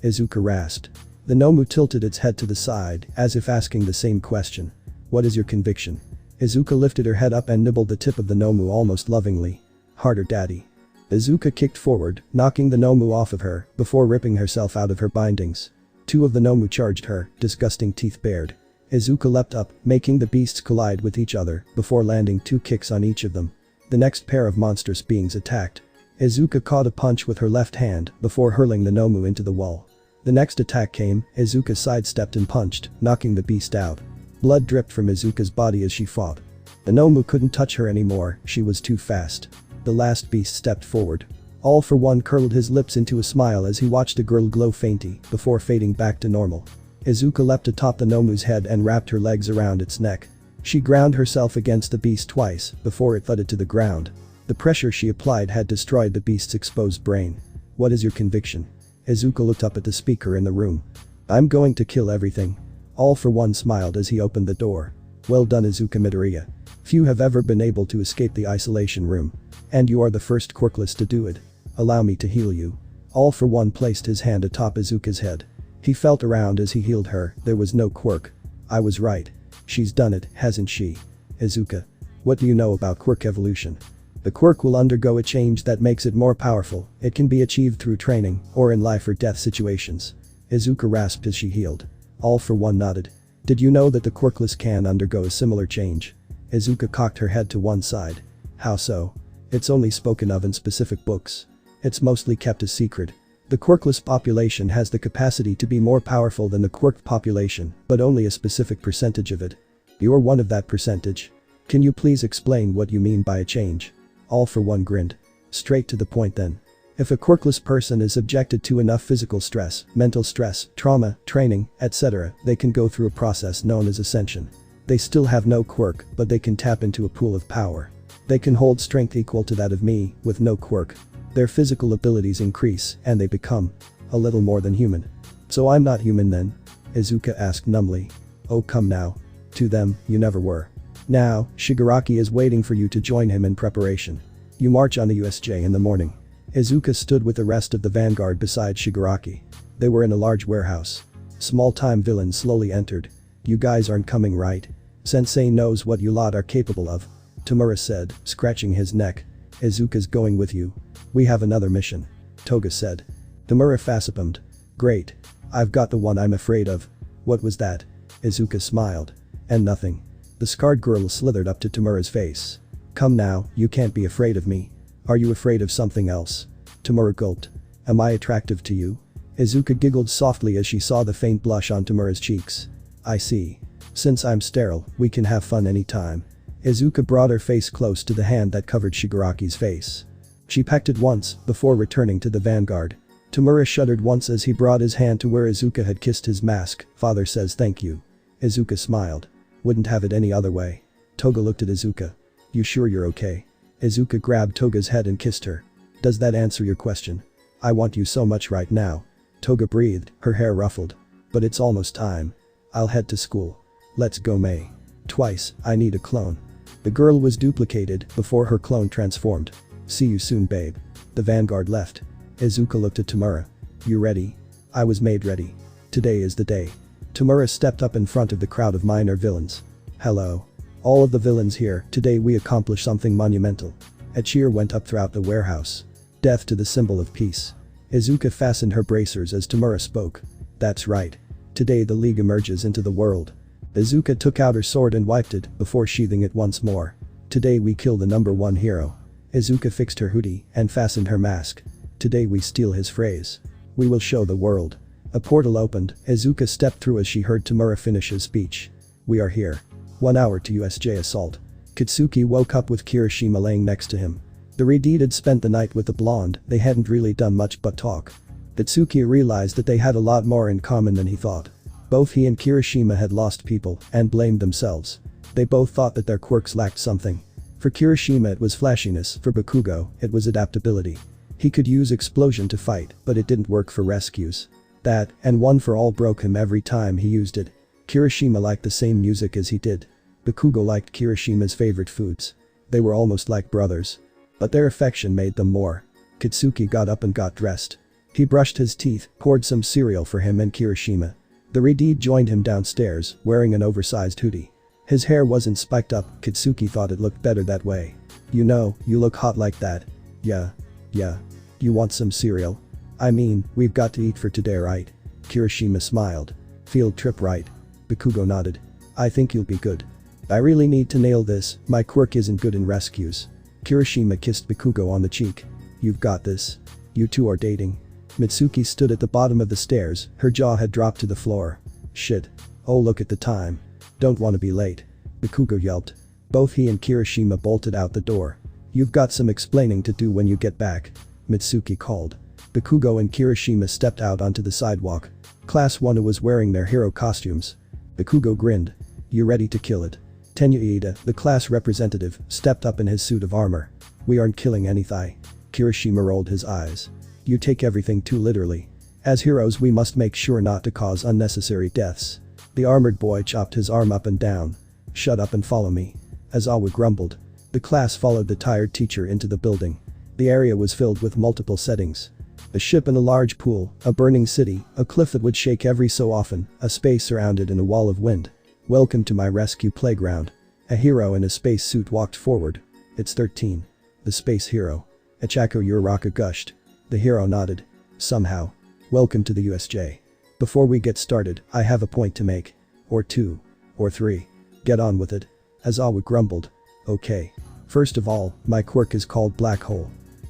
Izuka rasped. The Nomu tilted its head to the side, as if asking the same question. What is your conviction? Izuka lifted her head up and nibbled the tip of the Nomu almost lovingly. Harder, daddy. Izuka kicked forward, knocking the Nomu off of her before ripping herself out of her bindings. Two of the Nomu charged her, disgusting teeth bared. Izuka leapt up, making the beasts collide with each other before landing 2 kicks on each of them. The next pair of monstrous beings attacked. Izuka caught a punch with her left hand before hurling the Nomu into the wall. The next attack came, Izuka sidestepped and punched, knocking the beast out. Blood dripped from Izuka's body as she fought. The Nomu couldn't touch her anymore, she was too fast. The last beast stepped forward. All for One curled his lips into a smile as he watched the girl glow faintly before fading back to normal. Izuka leapt atop the Nomu's head and wrapped her legs around its neck. She ground herself against the beast twice before it thudded to the ground. The pressure she applied had destroyed the beast's exposed brain. What is your conviction? Izuka looked up at the speaker in the room. I'm going to kill everything. All for One smiled as he opened the door. Well done, Izuka Midoriya. Few have ever been able to escape the isolation room. And you are the first quirkless to do it. Allow me to heal you. All for One placed his hand atop Izuka's head. He felt around as he healed her, there was no quirk. I was right. She's done it, hasn't she? Izuka. What do you know about quirk evolution? The quirk will undergo a change that makes it more powerful. It can be achieved through training, or in life or death situations. Izuka rasped as she healed. All for One nodded. Did you know that the quirkless can undergo a similar change? Izuka cocked her head to one side. How so? It's only spoken of in specific books. It's mostly kept a secret. The quirkless population has the capacity to be more powerful than the quirked population, but only a specific percentage of it. You're one of that percentage. Can you please explain what you mean by a change? All for One grinned. Straight to the point then. If a quirkless person is subjected to enough physical stress, mental stress, trauma, training, etc., they can go through a process known as Ascension. They still have no quirk, but they can tap into a pool of power. They can hold strength equal to that of me, with no quirk. Their physical abilities increase, and they become a little more than human. So I'm not human then? Izuka asked numbly. Oh come now. To them, you never were. Now, Shigaraki is waiting for you to join him in preparation. You march on the USJ in the morning. Izuka stood with the rest of the vanguard beside Shigaraki. They were in a large warehouse. Small-time villains slowly entered. You guys aren't coming, right? Sensei knows what you lot are capable of. Tamura said, scratching his neck. Izuka's going with you. We have another mission. Toga said. Tamura facepalmed. Great. I've got the one I'm afraid of. What was that? Izuka smiled. And nothing. The scarred girl slithered up to Tamura's face. Come now, you can't be afraid of me. Are you afraid of something else? Tamura gulped. Am I attractive to you? Izuka giggled softly as she saw the faint blush on Tamura's cheeks. I see. Since I'm sterile, we can have fun anytime. Izuka brought her face close to the hand that covered Shigaraki's face. She pecked it once, before returning to the vanguard. Tamura shuddered once as he brought his hand to where Izuka had kissed his mask. Father says thank you. Izuka smiled. Wouldn't have it any other way. Toga looked at Izuka. You sure you're okay? Izuka grabbed Toga's head and kissed her. Does that answer your question? I want you so much right now. Toga breathed, her hair ruffled. But it's almost time. I'll head to school. Let's go, Mei. Twice, I need a clone. The girl was duplicated before her clone transformed. See you soon, babe. The vanguard left. Izuka looked at Tamura. You ready? I was made ready. Today is the day. Tamura stepped up in front of the crowd of minor villains. Hello. All of the villains here, today we accomplish something monumental. A cheer went up throughout the warehouse. Death to the symbol of peace. Izuka fastened her bracers as Tamura spoke. That's right. Today the League emerges into the world. Izuka took out her sword and wiped it before sheathing it once more. Today we kill the #1 hero. Izuka fixed her hoodie and fastened her mask. Today we steal his phrase. We will show the world. A portal opened, Izuka stepped through as she heard Tamura finish his speech. We are here. 1 hour to USJ assault. Katsuki woke up with Kiroshima laying next to him. The Redeed had spent the night with the blonde, they hadn't really done much but talk. Katsuki realized that they had a lot more in common than he thought. Both he and Kiroshima had lost people and blamed themselves. They both thought that their quirks lacked something. For Kiroshima it was flashiness, for Bakugo, it was adaptability. He could use explosion to fight, but it didn't work for rescues. That, and One for All broke him every time he used it. Kiroshima liked the same music as he did. Bakugo liked Kiroshima's favorite foods. They were almost like brothers. But their affection made them more. Katsuki got up and got dressed. He brushed his teeth, poured some cereal for him and Kiroshima. The Redeed joined him downstairs, wearing an oversized hoodie. His hair wasn't spiked up, Katsuki thought it looked better that way. You know, you look hot like that. Yeah. Yeah. You want some cereal? I mean, we've got to eat for today, right? Kiroshima smiled. Field trip, right? Bakugo nodded. I think you'll be good. I really need to nail this, my quirk isn't good in rescues. Kiroshima kissed Bakugo on the cheek. You've got this. You two are dating. Mitsuki stood at the bottom of the stairs, her jaw had dropped to the floor. Shit. Oh, look at the time. Don't want to be late. Bakugo yelped. Both he and Kiroshima bolted out the door. You've got some explaining to do when you get back. Mitsuki called. Bakugo and Kiroshima stepped out onto the sidewalk. Class 1 was wearing their hero costumes. Bakugo grinned. You ready to kill it? Tenyuida, the class representative, stepped up in his suit of armor. We aren't killing anything. Kiroshima rolled his eyes. You take everything too literally. As heroes we must make sure not to cause unnecessary deaths. The armored boy chopped his arm up and down. Shut up and follow me. Aizawa grumbled. The class followed the tired teacher into the building. The area was filled with multiple settings. A ship in a large pool, a burning city, a cliff that would shake every so often, a space surrounded in a wall of wind. Welcome to my rescue playground. A hero in a space suit walked forward. It's 13. The space hero. Ichako Uraraka gushed. The hero nodded. Somehow. Welcome to the USJ. Before we get started, I have a point to make. Or two. Or three. Get on with it. Aizawa grumbled. Okay. First of all, my quirk is called Black Hole.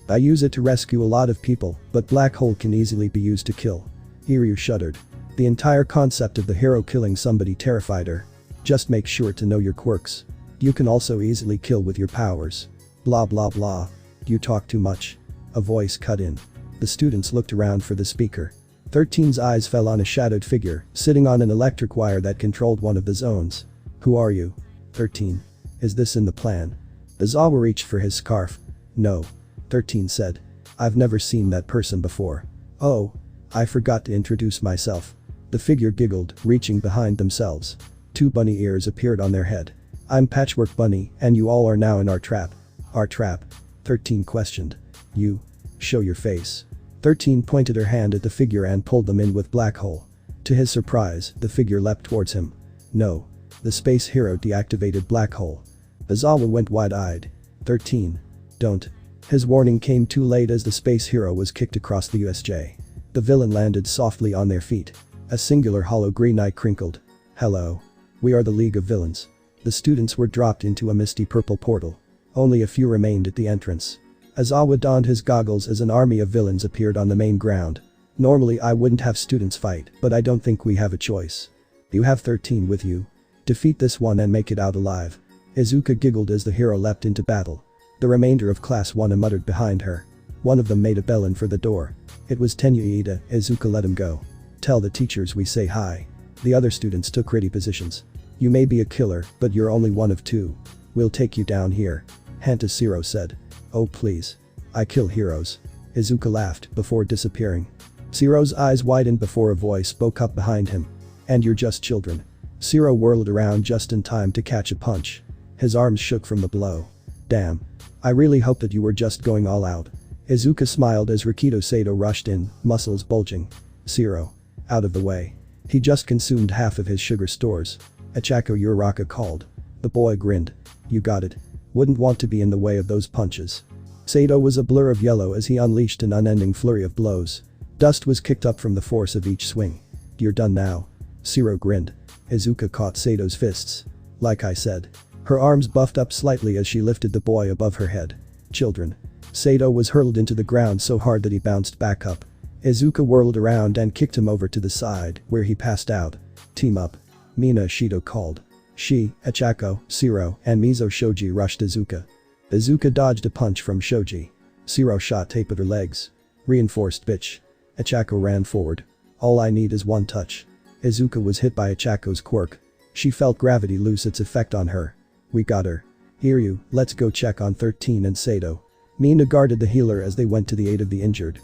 I use it to rescue a lot of people, but Black Hole can easily be used to kill. Iryu shuddered. The entire concept of the hero killing somebody terrified her. Just make sure to know your quirks. You can also easily kill with your powers. Blah blah blah. You talk too much. A voice cut in. The students looked around for the speaker. 13's eyes fell on a shadowed figure, sitting on an electric wire that controlled one of the zones. Who are you? 13. Is this in the plan? Aizawa reached for his scarf. No. 13 said. I've never seen that person before. Oh. I forgot to introduce myself. The figure giggled, reaching behind themselves. Two bunny ears appeared on their head. I'm Patchwork Bunny, and you all are now in our trap. Our trap? 13 questioned. You. Show your face. 13 pointed her hand at the figure and pulled them in with Black Hole. To his surprise, the figure leapt towards him. No. The space hero deactivated Black Hole. Aizawa went wide-eyed. 13. Don't. His warning came too late as the space hero was kicked across the USJ. The villain landed softly on their feet. A singular hollow green eye crinkled. Hello. We are the League of Villains. The students were dropped into a misty purple portal. Only a few remained at the entrance. Aizawa donned his goggles as an army of villains appeared on the main ground. Normally I wouldn't have students fight, but I don't think we have a choice. You have 13 with you. Defeat this one and make it out alive. Izuka giggled as the hero leapt into battle. The remainder of class 1 muttered behind her. One of them made a bellend for the door. It was Tenyuida. Izuka let him go. Tell the teachers we say hi. The other students took ready positions. You may be a killer, but you're only one of two. We'll take you down here. Hanta Zero said. Oh please. I kill heroes. Izuka laughed before disappearing. Zero's eyes widened before a voice spoke up behind him. And you're just children. Zero whirled around just in time to catch a punch. His arms shook from the blow. Damn. I really hope that you were just going all out. Izuka smiled as Rikido Sato rushed in, muscles bulging. Zero. Out of the way. He just consumed half of his sugar stores. Ichako Uraraka called. The boy grinned. You got it. Wouldn't want to be in the way of those punches. Sato was a blur of yellow as he unleashed an unending flurry of blows. Dust was kicked up from the force of each swing. You're done now. Zero grinned. Izuka caught Sato's fists. Like I said. Her arms buffed up slightly as she lifted the boy above her head. Children. Sato was hurled into the ground so hard that he bounced back up. Izuka whirled around and kicked him over to the side, where he passed out. Team up. Mina Shido called. She, Ichako, Zero, and Mizo Shoji rushed Izuka. Izuka dodged a punch from Shoji. Zero shot tape at her legs. Reinforced bitch. Ichako ran forward. All I need is one touch. Izuka was hit by Ichako's quirk. She felt gravity lose its effect on her. We got her. Iryu, let's go check on 13 and Sato. Mina guarded the healer as they went to the aid of the injured.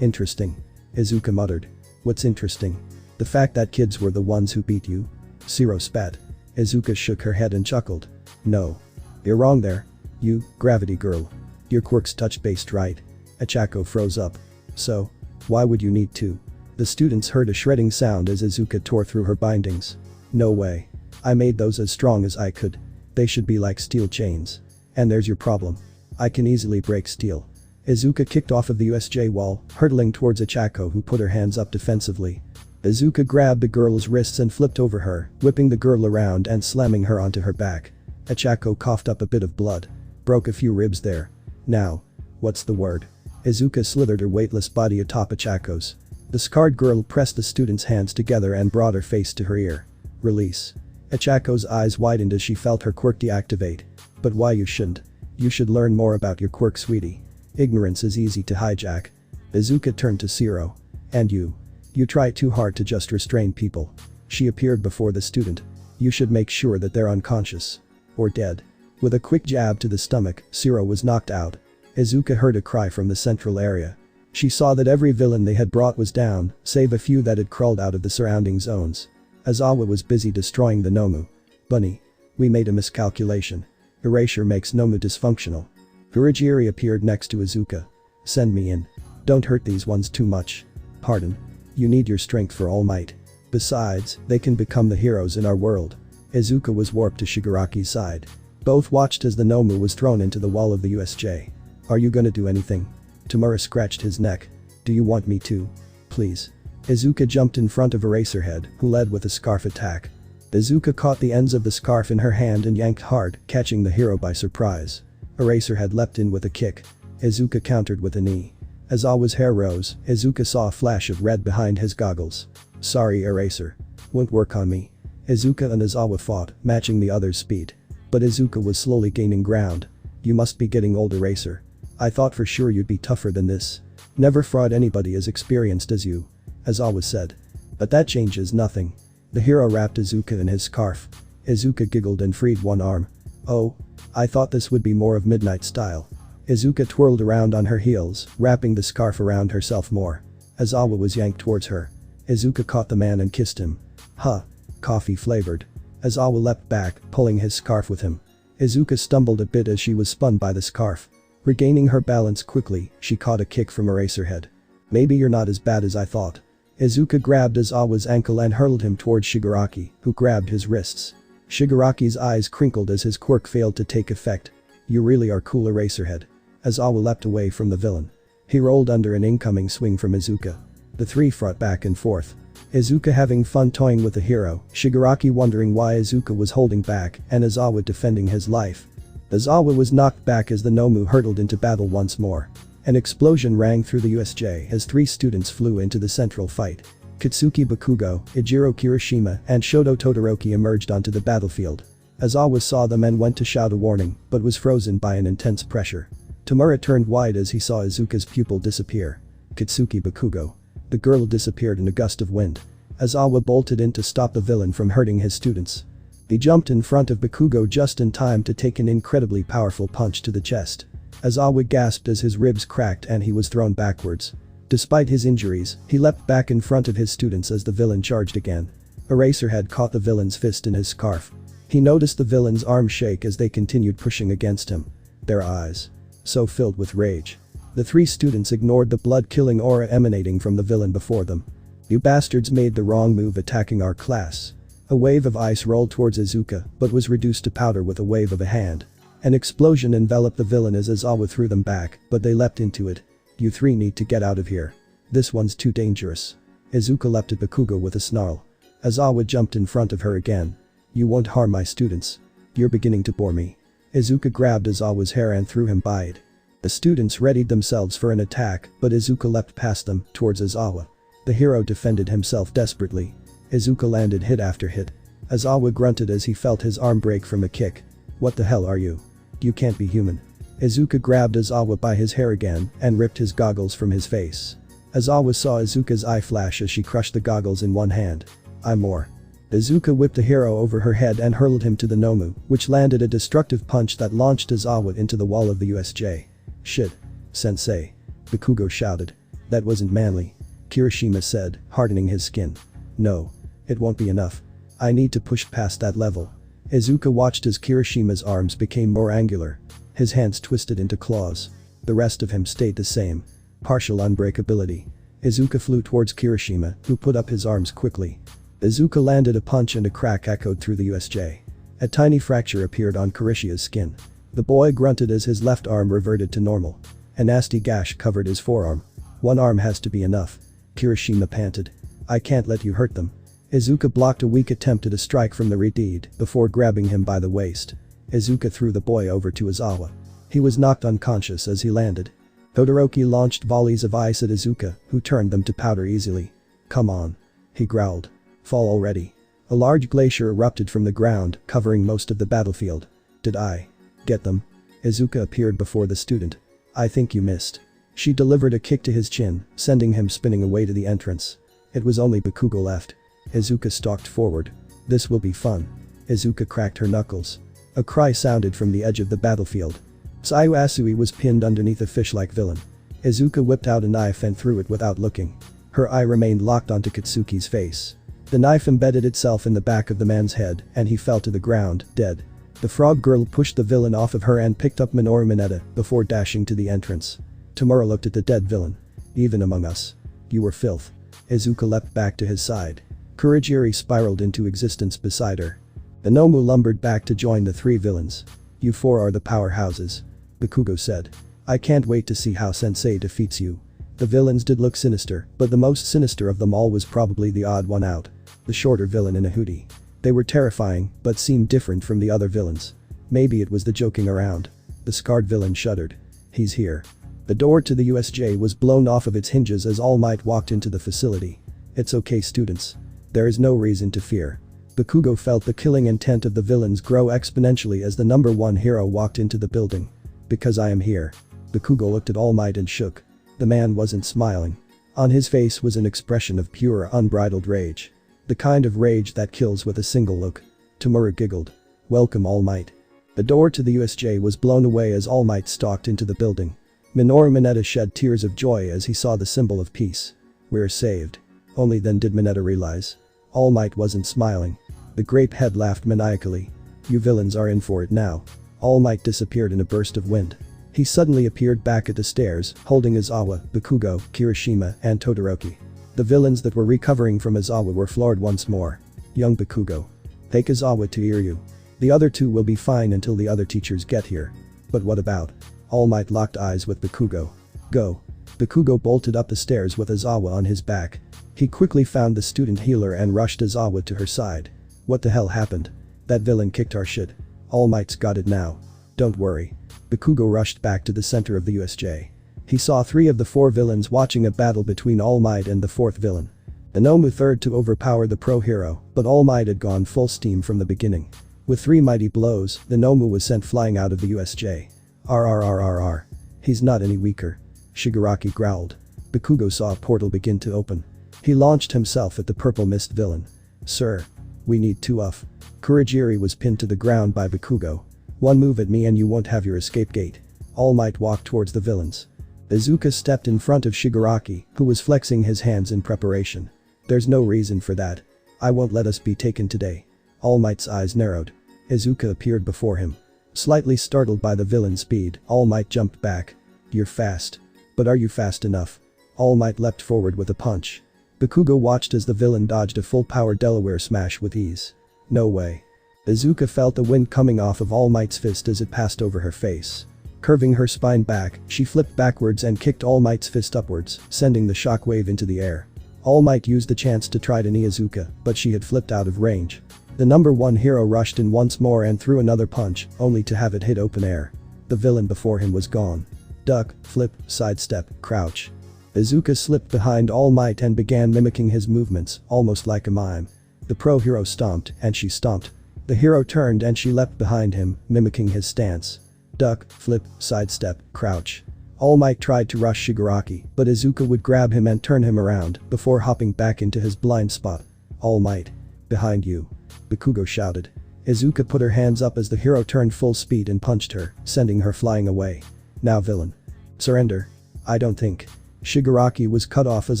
Interesting. Izuka muttered. What's interesting? The fact that kids were the ones who beat you? Zero spat. Izuka shook her head and chuckled. No. You're wrong there. You, gravity girl. Your quirk's touch-based, right? Ichako froze up. So? Why would you need to? The students heard a shredding sound as Izuka tore through her bindings. No way. I made those as strong as I could. They should be like steel chains. And there's your problem. I can easily break steel. Izuka kicked off of the USJ wall, hurtling towards Ichako who put her hands up defensively. Izuka grabbed the girl's wrists and flipped over her, whipping the girl around and slamming her onto her back. Ichako coughed up a bit of blood. Broke a few ribs there. Now. What's the word? Izuka slithered her weightless body atop Ichako's. The scarred girl pressed the student's hands together and brought her face to her ear. Release. Ichako's eyes widened as she felt her quirk deactivate. But why you shouldn't? You should learn more about your quirk, sweetie. Ignorance is easy to hijack. Izuka turned to Zero. And you. You try too hard to just restrain people. She appeared before the student. You should make sure that they're unconscious. Or dead. With a quick jab to the stomach, Zero was knocked out. Izuka heard a cry from the central area. She saw that every villain they had brought was down, save a few that had crawled out of the surrounding zones. Aizawa was busy destroying the Nomu. Bunny. We made a miscalculation. Erasure makes Nomu dysfunctional. Urajiri appeared next to Izuka. Send me in. Don't hurt these ones too much. Pardon. You need your strength for all might. Besides, they can become the heroes in our world. Izuka was warped to Shigaraki's side. Both watched as the Nomu was thrown into the wall of the USJ. Are you gonna do anything? Tamura scratched his neck. Do you want me to? Please. Izuka jumped in front of Eraserhead, who led with a scarf attack. Izuka caught the ends of the scarf in her hand and yanked hard, catching the hero by surprise. Eraserhead leapt in with a kick. Izuka countered with a knee. As Awa's hair rose, Izuka saw a flash of red behind his goggles. Sorry, Eraser. Won't work on me. Izuka and Aizawa fought, matching the other's speed. But Izuka was slowly gaining ground. You must be getting old, Eraser. I thought for sure you'd be tougher than this. Never fought anybody as experienced as you. Aizawa said. But that changes nothing. The hero wrapped Izuka in his scarf. Izuka giggled and freed one arm. Oh. I thought this would be more of Midnight style. Izuka twirled around on her heels, wrapping the scarf around herself more. Aizawa was yanked towards her. Izuka caught the man and kissed him. Huh. Coffee flavored. Aizawa leapt back, pulling his scarf with him. Izuka stumbled a bit as she was spun by the scarf. Regaining her balance quickly, she caught a kick from Eraserhead. Maybe you're not as bad as I thought. Izuka grabbed Aizawa's ankle and hurled him towards Shigaraki, who grabbed his wrists. Shigaraki's eyes crinkled as his quirk failed to take effect. You really are cool, Eraserhead. Aizawa leapt away from the villain. He rolled under an incoming swing from Izuka. The three fought back and forth. Izuka having fun toying with the hero, Shigaraki wondering why Izuka was holding back, and Aizawa defending his life. Aizawa was knocked back as the Nomu hurtled into battle once more. An explosion rang through the USJ as three students flew into the central fight. Katsuki Bakugo, Ijiro Kiroshima, and Shoto Todoroki emerged onto the battlefield. Aizawa saw them and went to shout a warning, but was frozen by an intense pressure. Tamura turned wide as he saw Izuka's pupil disappear. Katsuki Bakugo. The girl disappeared in a gust of wind. Aizawa bolted in to stop the villain from hurting his students. He jumped in front of Bakugo just in time to take an incredibly powerful punch to the chest. Aizawa gasped as his ribs cracked and he was thrown backwards. Despite his injuries, he leapt back in front of his students as the villain charged again. Eraserhead caught the villain's fist in his scarf. He noticed the villain's arm shake as they continued pushing against him. Their eyes. So filled with rage. The three students ignored the blood-killing aura emanating from the villain before them. You bastards made the wrong move attacking our class. A wave of ice rolled towards Izuka, but was reduced to powder with a wave of a hand. An explosion enveloped the villain as Aizawa threw them back, but they leapt into it. You three need to get out of here. This one's too dangerous. Izuka leapt at Bakugo with a snarl. Aizawa jumped in front of her again. You won't harm my students. You're beginning to bore me. Izuka grabbed Aizawa's hair and threw him by it. The students readied themselves for an attack, but Izuka leapt past them, towards Aizawa. The hero defended himself desperately. Izuka landed hit after hit. Aizawa grunted as he felt his arm break from a kick. What the hell are you? You can't be human. Izuka grabbed Aizawa by his hair again and ripped his goggles from his face. Aizawa saw Izuka's eye flash as she crushed the goggles in one hand. I'm more. Izuka whipped the hero over her head and hurled him to the Nomu, which landed a destructive punch that launched Aizawa into the wall of the USJ. Shit. Sensei. Bakugo shouted. That wasn't manly. Kiroshima said, hardening his skin. No. It won't be enough. I need to push past that level. Izuka watched as Kiroshima's arms became more angular. His hands twisted into claws. The rest of him stayed the same. Partial unbreakability. Izuka flew towards Kiroshima, who put up his arms quickly. Izuka landed a punch and a crack echoed through the USJ. A tiny fracture appeared on Kirishima's skin. The boy grunted as his left arm reverted to normal. A nasty gash covered his forearm. One arm has to be enough. Kiroshima panted. I can't let you hurt them. Izuka blocked a weak attempt at a strike from the Redeed before grabbing him by the waist. Izuka threw the boy over to Izawa. He was knocked unconscious as he landed. Todoroki launched volleys of ice at Izuka, who turned them to powder easily. Come on. He growled. Fall already. A large glacier erupted from the ground, covering most of the battlefield. Did I get them? Izuka appeared before the student. I think you missed. She delivered a kick to his chin, sending him spinning away to the entrance. It was only Bakugo left. Izuka stalked forward. This will be fun. Izuka cracked her knuckles. A cry sounded from the edge of the battlefield. Tsuyu Asui was pinned underneath a fish-like villain. Izuka whipped out a knife and threw it without looking. Her eye remained locked onto Katsuki's face. The knife embedded itself in the back of the man's head and he fell to the ground, dead. The frog girl pushed the villain off of her and picked up Minoru Mineta before dashing to the entrance. Tamura looked at the dead villain. Even among us. You were filth. Izuka leapt back to his side. Kurogiri spiraled into existence beside her. The Nomu lumbered back to join the three villains. You four are the powerhouses. Bakugo said. I can't wait to see how Sensei defeats you. The villains did look sinister, but the most sinister of them all was probably the odd one out. The shorter villain in a hoodie. They were terrifying, but seemed different from the other villains. Maybe it was the joking around. The scarred villain shuddered. He's here. The door to the USJ was blown off of its hinges as All Might walked into the facility. It's okay, students. There is no reason to fear. Bakugo felt the killing intent of the villains grow exponentially as the number one hero walked into the building. Because I am here. Bakugo looked at All Might and shook. The man wasn't smiling. On his face was an expression of pure, unbridled rage. The kind of rage that kills with a single look. Tamura giggled. Welcome, All Might. The door to the USJ was blown away as All Might stalked into the building. Minoru Mineta shed tears of joy as he saw the symbol of peace. We're saved. Only then did Mineta realize. All Might wasn't smiling. The grape head laughed maniacally. You villains are in for it now. All Might disappeared in a burst of wind. He suddenly appeared back at the stairs, holding Izawa, Bakugo, Kiroshima, and Todoroki. The villains that were recovering from Izawa were floored once more. Young Bakugo. Take Izawa to Iryu. The other two will be fine until the other teachers get here. But what about? All Might locked eyes with Bakugo. Go. Bakugo bolted up the stairs with Izawa on his back. He quickly found the student healer and rushed Izawa to her side. What the hell happened? That villain kicked our shit. All Might's got it now. Don't worry. Bakugo rushed back to the center of the USJ. He saw three of the four villains watching a battle between All Might and the fourth villain. The Nomu third to overpower the pro hero, but All Might had gone full steam from the beginning. With three mighty blows, the Nomu was sent flying out of the USJ. RRRRR. He's not any weaker. Shigaraki growled. Bakugo saw a portal begin to open. He launched himself at the purple mist villain. Sir. We need 2 off. Kurogiri was pinned to the ground by Bakugo. One move at me and you won't have your escape gate. All Might walked towards the villains. Izuka stepped in front of Shigaraki, who was flexing his hands in preparation. There's no reason for that. I won't let us be taken today. All Might's eyes narrowed. Izuka appeared before him. Slightly startled by the villain's speed, All Might jumped back. You're fast. But are you fast enough? All Might leapt forward with a punch. Bakugo watched as the villain dodged a full-power Delaware smash with ease. No way. Izuka felt the wind coming off of All Might's fist as it passed over her face. Curving her spine back, she flipped backwards and kicked All Might's fist upwards, sending the shockwave into the air. All Might used the chance to try to knee Izuka, but she had flipped out of range. The number one hero rushed in once more and threw another punch, only to have it hit open air. The villain before him was gone. Duck, flip, sidestep, crouch. Izuka slipped behind All Might and began mimicking his movements, almost like a mime. The pro hero stomped, and she stomped. The hero turned and she leapt behind him, mimicking his stance. Duck, flip, sidestep, crouch. All Might tried to rush Shigaraki, but Izuka would grab him and turn him around, before hopping back into his blind spot. All Might. Behind you. Bakugo shouted. Izuka put her hands up as the hero turned full speed and punched her, sending her flying away. Now villain. Surrender. I don't think. Shigaraki was cut off as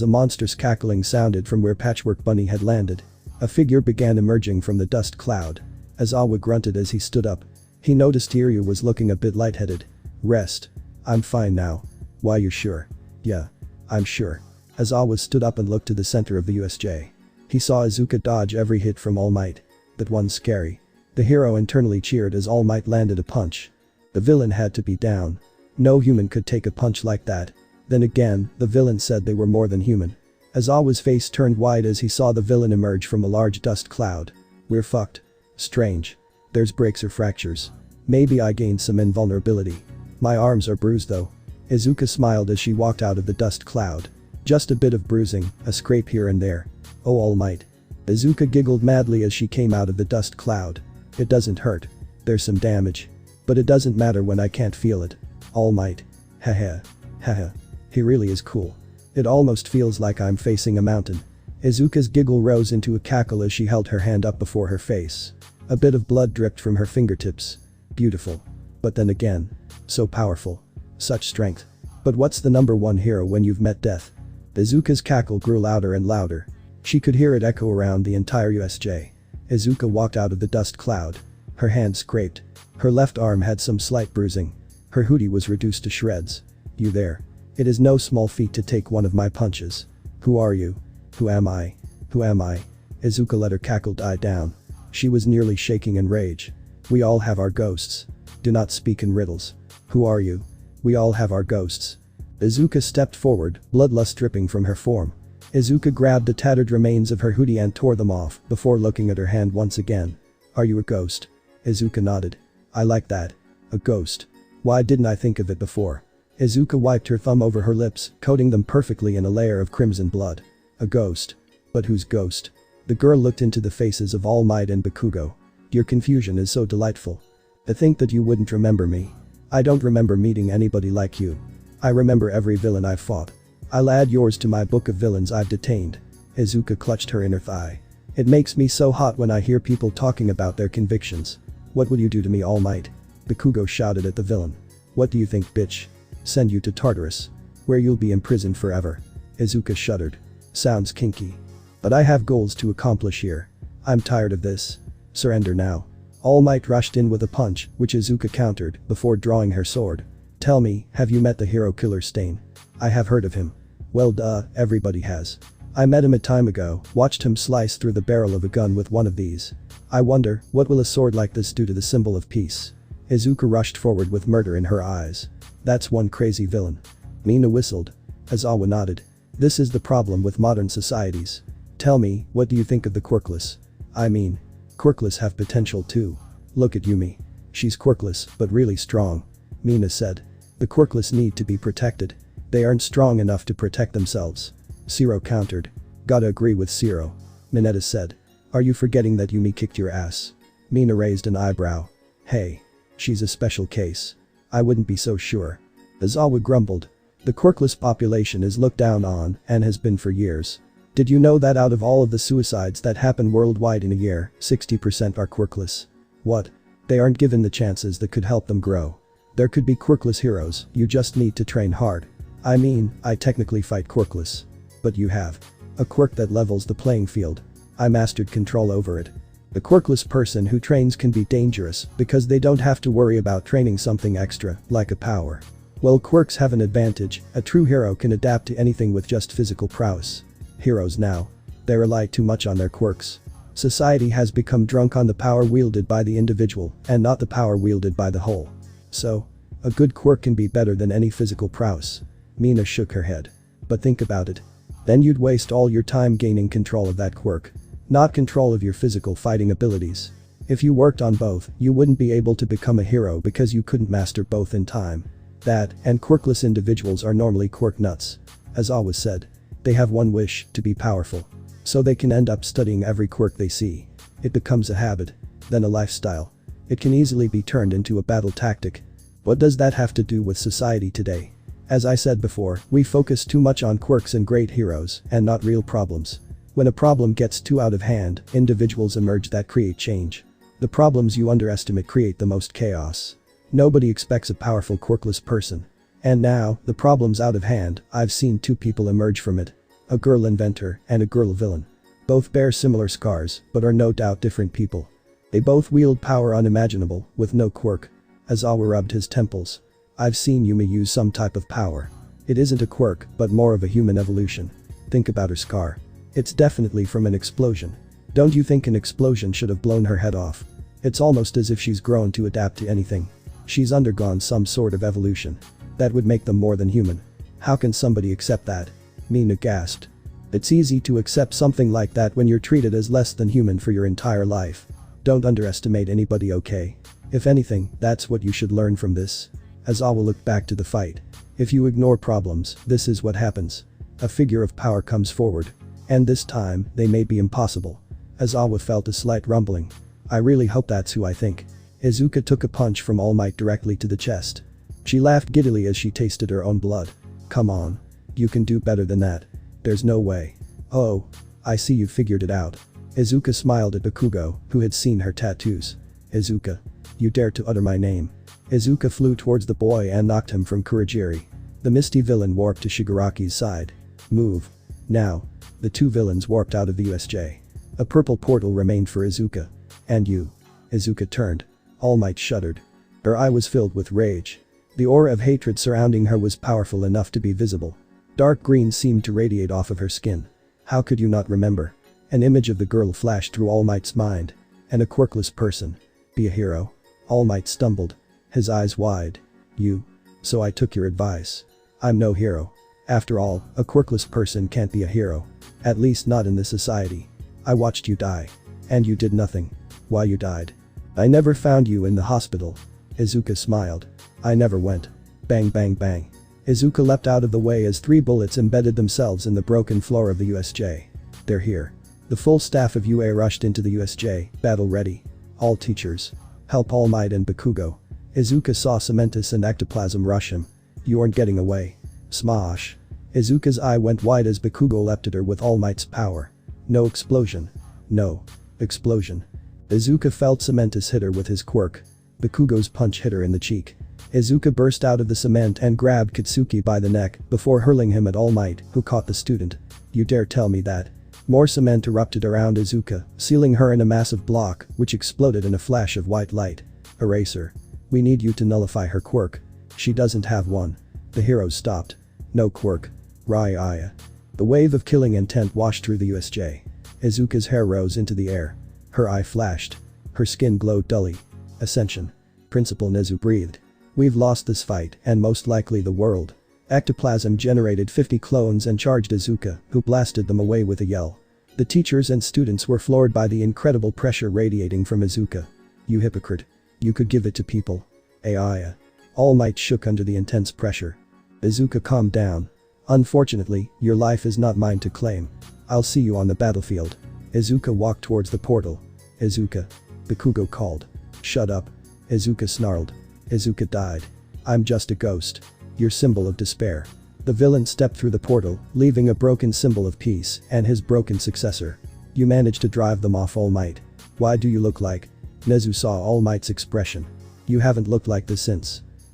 a monstrous cackling sounded from where Patchwork Bunny had landed. A figure began emerging from the dust cloud. Azawa grunted as he stood up. He noticed Iryu was looking a bit lightheaded. Rest. I'm fine now. Why, you sure? Yeah. I'm sure. Azawa stood up and looked to the center of the USJ. He saw Izuka dodge every hit from All Might. That one's scary. The hero internally cheered as All Might landed a punch. The villain had to be down. No human could take a punch like that. Then again, the villain said they were more than human. Aizawa's face turned wide as he saw the villain emerge from a large dust cloud. We're fucked. Strange. There's breaks or fractures. Maybe I gained some invulnerability. My arms are bruised though. Izuka smiled as she walked out of the dust cloud. Just a bit of bruising, a scrape here and there. Oh All Might. Izuka giggled madly as she came out of the dust cloud. It doesn't hurt. There's some damage. But it doesn't matter when I can't feel it. All Might. Haha. Haha. He really is cool. It almost feels like I'm facing a mountain. Izuka's giggle rose into a cackle as she held her hand up before her face. A bit of blood dripped from her fingertips. Beautiful. But then again. So powerful. Such strength. But what's the number one hero when you've met death? Izuka's cackle grew louder and louder. She could hear it echo around the entire USJ. Izuka walked out of the dust cloud. Her hand scraped. Her left arm had some slight bruising. Her hoodie was reduced to shreds. You there? It is no small feat to take one of my punches. Who are you? Who am I? Who am I? Izuka let her cackle die down. She was nearly shaking in rage. We all have our ghosts. Do not speak in riddles. Who are you? We all have our ghosts. Izuka stepped forward, bloodlust dripping from her form. Izuka grabbed the tattered remains of her hoodie and tore them off before looking at her hand once again. Are you a ghost? Izuka nodded. I like that. A ghost. Why didn't I think of it before? Izuka wiped her thumb over her lips, coating them perfectly in a layer of crimson blood. A ghost. But whose ghost? The girl looked into the faces of All Might and Bakugo. Your confusion is so delightful. I think that you wouldn't remember me. I don't remember meeting anybody like you. I remember every villain I've fought. I'll add yours to my book of villains I've detained. Izuka clutched her inner thigh. It makes me so hot when I hear people talking about their convictions. What will you do to me, All Might? Bakugo shouted at the villain. What do you think, bitch? Send you to Tartarus. Where you'll be imprisoned forever. Izuka shuddered. Sounds kinky. But I have goals to accomplish here. I'm tired of this. Surrender now. All Might rushed in with a punch, which Izuka countered, before drawing her sword. Tell me, have you met the hero killer Stain? I have heard of him. Well duh, everybody has. I met him a time ago, watched him slice through the barrel of a gun with one of these. I wonder, what will a sword like this do to the symbol of peace? Izuka rushed forward with murder in her eyes. That's one crazy villain. Mina whistled. Aizawa nodded. This is the problem with modern societies. Tell me, what do you think of the quirkless? I mean, quirkless have potential too. Look at Yumi. She's quirkless, but really strong. Mina said. The quirkless need to be protected. They aren't strong enough to protect themselves. Zero countered. Gotta agree with Zero. Mineta said. Are you forgetting that Yumi kicked your ass? Mina raised an eyebrow. Hey. She's a special case. I wouldn't be so sure. Aizawa grumbled. The quirkless population is looked down on, and has been for years. Did you know that out of all of the suicides that happen worldwide in a year, 60% are quirkless? What? They aren't given the chances that could help them grow. There could be quirkless heroes, you just need to train hard. I mean, I technically fight quirkless. But you have. A quirk that levels the playing field. I mastered control over it. The quirkless person who trains can be dangerous because they don't have to worry about training something extra, like a power. Well, quirks have an advantage. A true hero can adapt to anything with just physical prowess. Heroes now. They rely too much on their quirks. Society has become drunk on the power wielded by the individual and not the power wielded by the whole. So, a good quirk can be better than any physical prowess. Mina shook her head. But think about it. Then you'd waste all your time gaining control of that quirk. Not control of your physical fighting abilities. If you worked on both, you wouldn't be able to become a hero because you couldn't master both in time. That, and quirkless individuals are normally quirk nuts. As always said. They have one wish, to be powerful. So they can end up studying every quirk they see. It becomes a habit. Then a lifestyle. It can easily be turned into a battle tactic. What does that have to do with society today? As I said before, we focus too much on quirks and great heroes, and not real problems. When a problem gets too out of hand, individuals emerge that create change. The problems you underestimate create the most chaos. Nobody expects a powerful quirkless person. And now, the problem's out of hand, I've seen two people emerge from it. A girl inventor and a girl villain. Both bear similar scars, but are no doubt different people. They both wield power unimaginable, with no quirk. Aizawa rubbed his temples. I've seen Yumi use some type of power. It isn't a quirk, but more of a human evolution. Think about her scar. It's definitely from an explosion. Don't you think an explosion should have blown her head off? It's almost as if she's grown to adapt to anything. She's undergone some sort of evolution. That would make them more than human. How can somebody accept that? Mina gasped. It's easy to accept something like that when you're treated as less than human for your entire life. Don't underestimate anybody, okay? If anything, that's what you should learn from this. Aizawa looked back to the fight. If you ignore problems, this is what happens. A figure of power comes forward. And this time, they may be impossible. Aizawa felt a slight rumbling. I really hope that's who I think. Izuka took a punch from All Might directly to the chest. She laughed giddily as she tasted her own blood. Come on. You can do better than that. There's no way. Oh. I see you figured it out. Izuka smiled at Bakugo, who had seen her tattoos. Izuka. You dare to utter my name. Izuka flew towards the boy and knocked him from Kurogiri. The misty villain warped to Shigaraki's side. Move. Now. The two villains warped out of the USJ. A purple portal remained for Izuka. And you. Izuka turned. All Might shuddered. Her eye was filled with rage. The aura of hatred surrounding her was powerful enough to be visible. Dark green seemed to radiate off of her skin. How could you not remember? An image of the girl flashed through All Might's mind. And a quirkless person. Be a hero. All Might stumbled. His eyes wide. You. So I took your advice. I'm no hero. After all, a quirkless person can't be a hero. At least not in this society. I watched you die. And you did nothing. Why you died? I never found you in the hospital. Izuka smiled. I never went. Bang bang bang. Izuka leapt out of the way as 3 bullets embedded themselves in the broken floor of the USJ. They're here. The full staff of UA rushed into the USJ, battle ready. All teachers. Help All Might and Bakugo. Izuka saw Cementus and Ectoplasm rush him. You aren't getting away. Smosh. Izuka's eye went wide as Bakugo leapt at her with All Might's power. No explosion. No. Explosion. Izuka felt Cementus hit her with his quirk. Bakugo's punch hit her in the cheek. Izuka burst out of the cement and grabbed Katsuki by the neck before hurling him at All Might, who caught the student. You dare tell me that? More cement erupted around Izuka, sealing her in a massive block, which exploded in a flash of white light. Eraser. We need you to nullify her quirk. She doesn't have one. The heroes stopped. No quirk. Raya. The wave of killing intent washed through the USJ. Izuka's hair rose into the air. Her eye flashed. Her skin glowed dully. Ascension. Principal Nezu breathed. We've lost this fight and most likely the world. Ectoplasm generated 50 clones and charged Izuka, who blasted them away with a yell. The teachers and students were floored by the incredible pressure radiating from Izuka. You hypocrite. You could give it to people. Aiya. All Might shook under the intense pressure. Izuka calmed down. Unfortunately, your life is not mine to claim. I'll see you on the battlefield. Izuka walked towards the portal. Izuka. Bakugo called. Shut up. Izuka snarled. Izuka died. I'm just a ghost. Your symbol of despair. The villain stepped through the portal, leaving a broken symbol of peace and his broken successor. You managed to drive them off, All Might. Why do you look like? Nezu saw All Might's expression. You haven't looked like this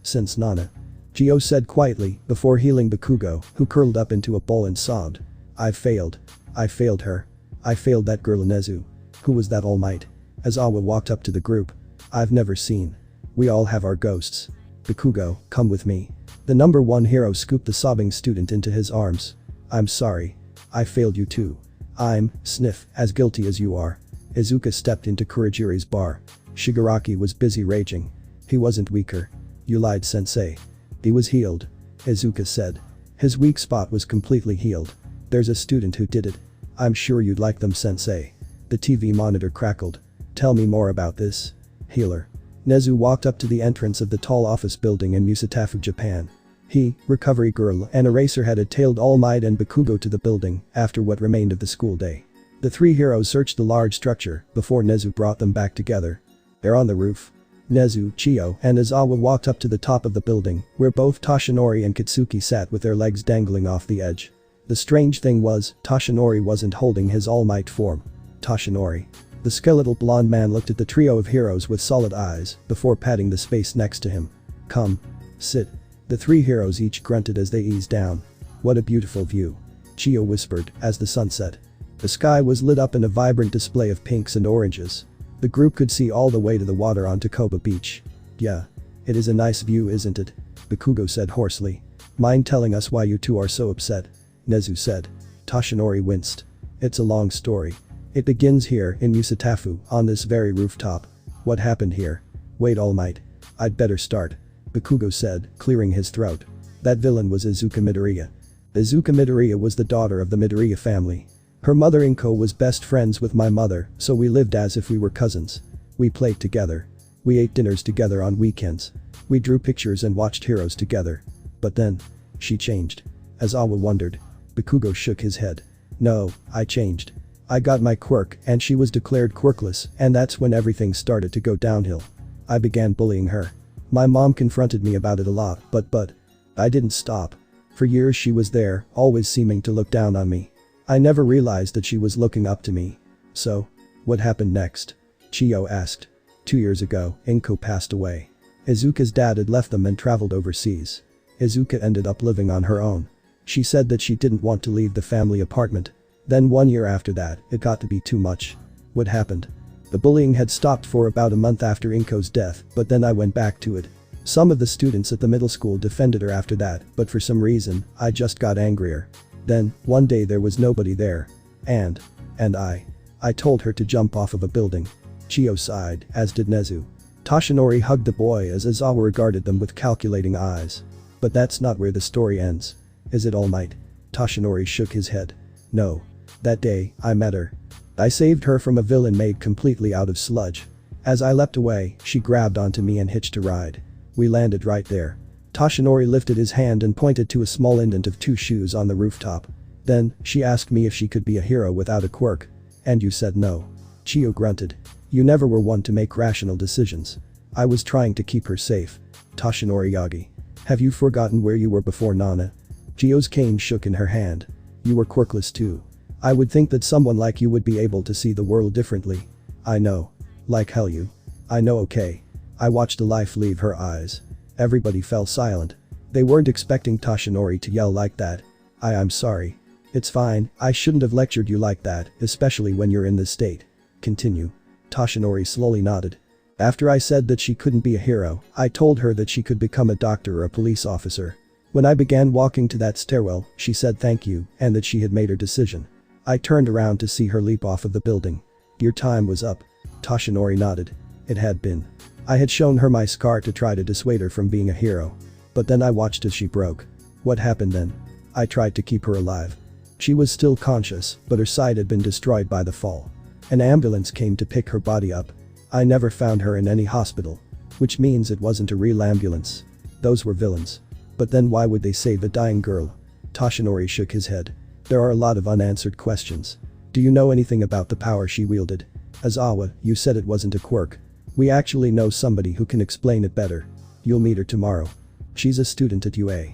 since Nana. Gio said quietly before healing Bakugo, who curled up into a ball and sobbed. I failed. I failed her. I failed that girl Nezu. Who was that, All Might? Aizawa walked up to the group. I've never seen. We all have our ghosts. Bakugo, come with me. The number 1 hero scooped the sobbing student into his arms. I'm sorry. I failed you too. I'm, sniff, as guilty as you are. Izuka stepped into Kurogiri's bar. Shigaraki was busy raging. He wasn't weaker. You lied, sensei. He was healed. Izuka said. His weak spot was completely healed. There's a student who did it. I'm sure you'd like them, sensei. The TV monitor crackled. Tell me more about this. Healer. Nezu walked up to the entrance of the tall office building in Musatafu, Japan. He, Recovery Girl and Eraserhead had tailed All Might and Bakugo to the building after what remained of the school day. The 3 heroes searched the large structure before Nezu brought them back together. They're on the roof. Nezu, Chio, and Aizawa walked up to the top of the building, where both Toshinori and Katsuki sat with their legs dangling off the edge. The strange thing was, Toshinori wasn't holding his All Might form. Toshinori. The skeletal blonde man looked at the trio of heroes with solid eyes before patting the space next to him. Come. Sit. The 3 heroes each grunted as they eased down. What a beautiful view. Chio whispered as the sun set. The sky was lit up in a vibrant display of pinks and oranges. The group could see all the way to the water on Takoba Beach. Yeah. It is a nice view, isn't it? Bakugo said hoarsely. Mind telling us why you two are so upset? Nezu said. Toshinori winced. It's a long story. It begins here in Musatafu, on this very rooftop. What happened here? Wait, All Might. I'd better start. Bakugo said, clearing his throat. That villain was Izuka Midoriya. Izuka Midoriya was the daughter of the Midoriya family. Her mother Inko was best friends with my mother, so we lived as if we were cousins. We played together. We ate dinners together on weekends. We drew pictures and watched heroes together. But then, she changed. Aizawa wondered. Bakugo shook his head. No, I changed. I got my quirk and she was declared quirkless, and that's when everything started to go downhill. I began bullying her. My mom confronted me about it a lot, but I didn't stop. For years she was there, always seeming to look down on me. I never realized that she was looking up to me. So, what happened next? Chiyo asked. 2 years ago, Inko passed away. Izuka's dad had left them and traveled overseas. Izuka ended up living on her own. She said that she didn't want to leave the family apartment. Then 1 year after that, it got to be too much. What happened? The bullying had stopped for about a month after Inko's death, but then I went back to it. Some of the students at the middle school defended her after that, but for some reason, I just got angrier. Then, one day there was nobody there. And I told her to jump off of a building. Chiyo sighed, as did Nezu. Toshinori hugged the boy as Aizawa regarded them with calculating eyes. But that's not where the story ends. Is it All Might? Toshinori shook his head. No. That day, I met her. I saved her from a villain made completely out of sludge. As I leapt away, she grabbed onto me and hitched a ride. We landed right there. Toshinori lifted his hand and pointed to a small indent of 2 shoes on the rooftop. Then, she asked me if she could be a hero without a quirk. And you said no. Chiyo grunted. You never were one to make rational decisions. I was trying to keep her safe. Toshinori Yagi. Have you forgotten where you were before Nana? Chiyo's cane shook in her hand. You were quirkless too. I would think that someone like you would be able to see the world differently. I know. Like hell you. I know, okay. I watched the life leave her eyes. Everybody fell silent. They weren't expecting Toshinori to yell like that. I'm sorry. It's fine, I shouldn't have lectured you like that, especially when you're in this state. Continue. Toshinori slowly nodded. After I said that she couldn't be a hero, I told her that she could become a doctor or a police officer. When I began walking to that stairwell, she said thank you and that she had made her decision. I turned around to see her leap off of the building. Your time was up. Toshinori nodded. It had been. I had shown her my scar to try to dissuade her from being a hero. But then I watched as she broke. What happened then? I tried to keep her alive. She was still conscious, but her side had been destroyed by the fall. An ambulance came to pick her body up. I never found her in any hospital. Which means it wasn't a real ambulance. Those were villains. But then why would they save a dying girl? Toshinori shook his head. There are a lot of unanswered questions. Do you know anything about the power she wielded? Aizawa, you said it wasn't a quirk. We actually know somebody who can explain it better. You'll meet her tomorrow. She's a student at UA.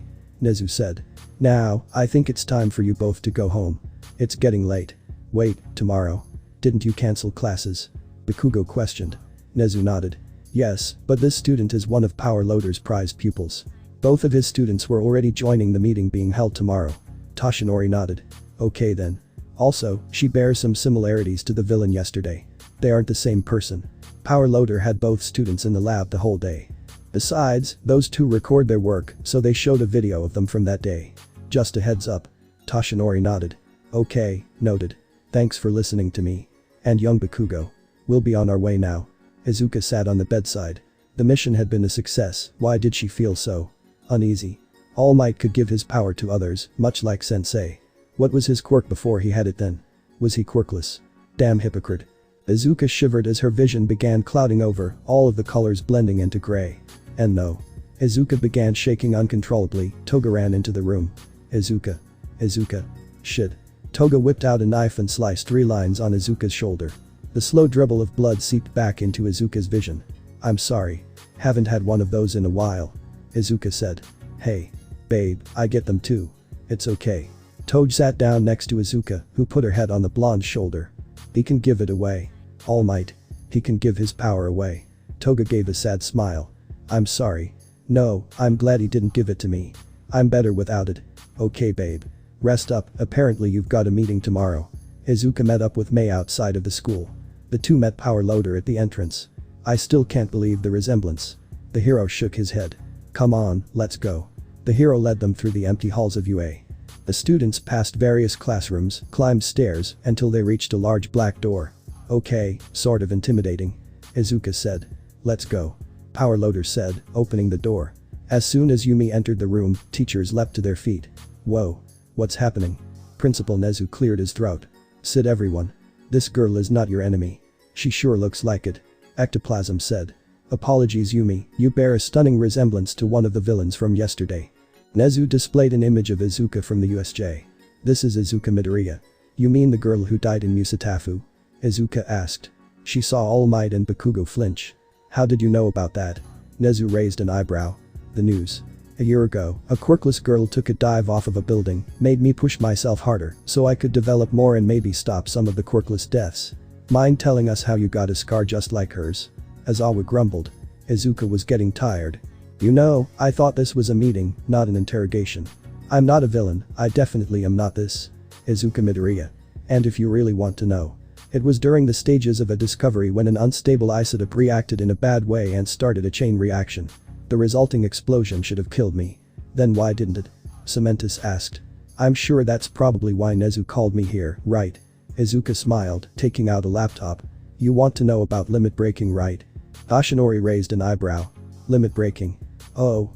Nezu said. Now, I think it's time for you both to go home. It's getting late. Wait, tomorrow? Didn't you cancel classes? Bakugo questioned. Nezu nodded. Yes, but this student is one of Power Loader's prized pupils. Both of his students were already joining the meeting being held tomorrow. Toshinori nodded. Okay then. Also, she bears some similarities to the villain yesterday. They aren't the same person. Power Loader had both students in the lab the whole day. Besides, those two record their work, so they showed a video of them from that day. Just a heads up. Toshinori nodded. Okay, noted. Thanks for listening to me. And young Bakugo. We'll be on our way now. Izuka sat on the bedside. The mission had been a success, why did she feel so uneasy? All Might could give his power to others, much like Sensei. What was his quirk before he had it then? Was he quirkless? Damn hypocrite. Izuka shivered as her vision began clouding over, all of the colors blending into gray. And no. Izuka began shaking uncontrollably. Toga ran into the room. Izuka. Shit. Toga whipped out a knife and sliced 3 lines on Izuka's shoulder. The slow dribble of blood seeped back into Izuka's vision. I'm sorry. Haven't had one of those in a while. Izuka said. Hey. Babe, I get them too. It's okay. Toga sat down next to Izuka, who put her head on the blonde's shoulder. He can give it away. All Might. He can give his power away. Toga gave a sad smile. I'm sorry. No, I'm glad he didn't give it to me. I'm better without it. Okay babe. Rest up, apparently you've got a meeting tomorrow. Izuka met up with Mei outside of the school. The two met Power Loader at the entrance. I still can't believe the resemblance. The hero shook his head. Come on, let's go. The hero led them through the empty halls of UA. The students passed various classrooms, climbed stairs, until they reached a large black door. Okay, sort of intimidating. Izuka said. Let's go. Power Loader said, opening the door. As soon as Yumi entered the room, teachers leapt to their feet. Whoa. What's happening? Principal Nezu cleared his throat. Sit everyone. This girl is not your enemy. She sure looks like it. Ectoplasm said. Apologies Yumi, you bear a stunning resemblance to one of the villains from yesterday. Nezu displayed an image of Izuka from the USJ. This is Izuka Midoriya. You mean the girl who died in Musatafu? Izuka asked. She saw All Might and Bakugo flinch. How did you know about that? Nezu raised an eyebrow. The news. A year ago, a quirkless girl took a dive off of a building, made me push myself harder so I could develop more and maybe stop some of the quirkless deaths. Mind telling us how you got a scar just like hers? Azawa grumbled. Izuka was getting tired. You know, I thought this was a meeting, not an interrogation. I'm not a villain, I definitely am not this. Izuka Midoriya. And if you really want to know. It was during the stages of a discovery when an unstable isotope reacted in a bad way and started a chain reaction. The resulting explosion should have killed me. Then why didn't it? Cementus asked. I'm sure that's probably why Nezu called me here, right? Izuka smiled, taking out a laptop. You want to know about limit breaking, right? Ashinori raised an eyebrow. Limit breaking. Oh.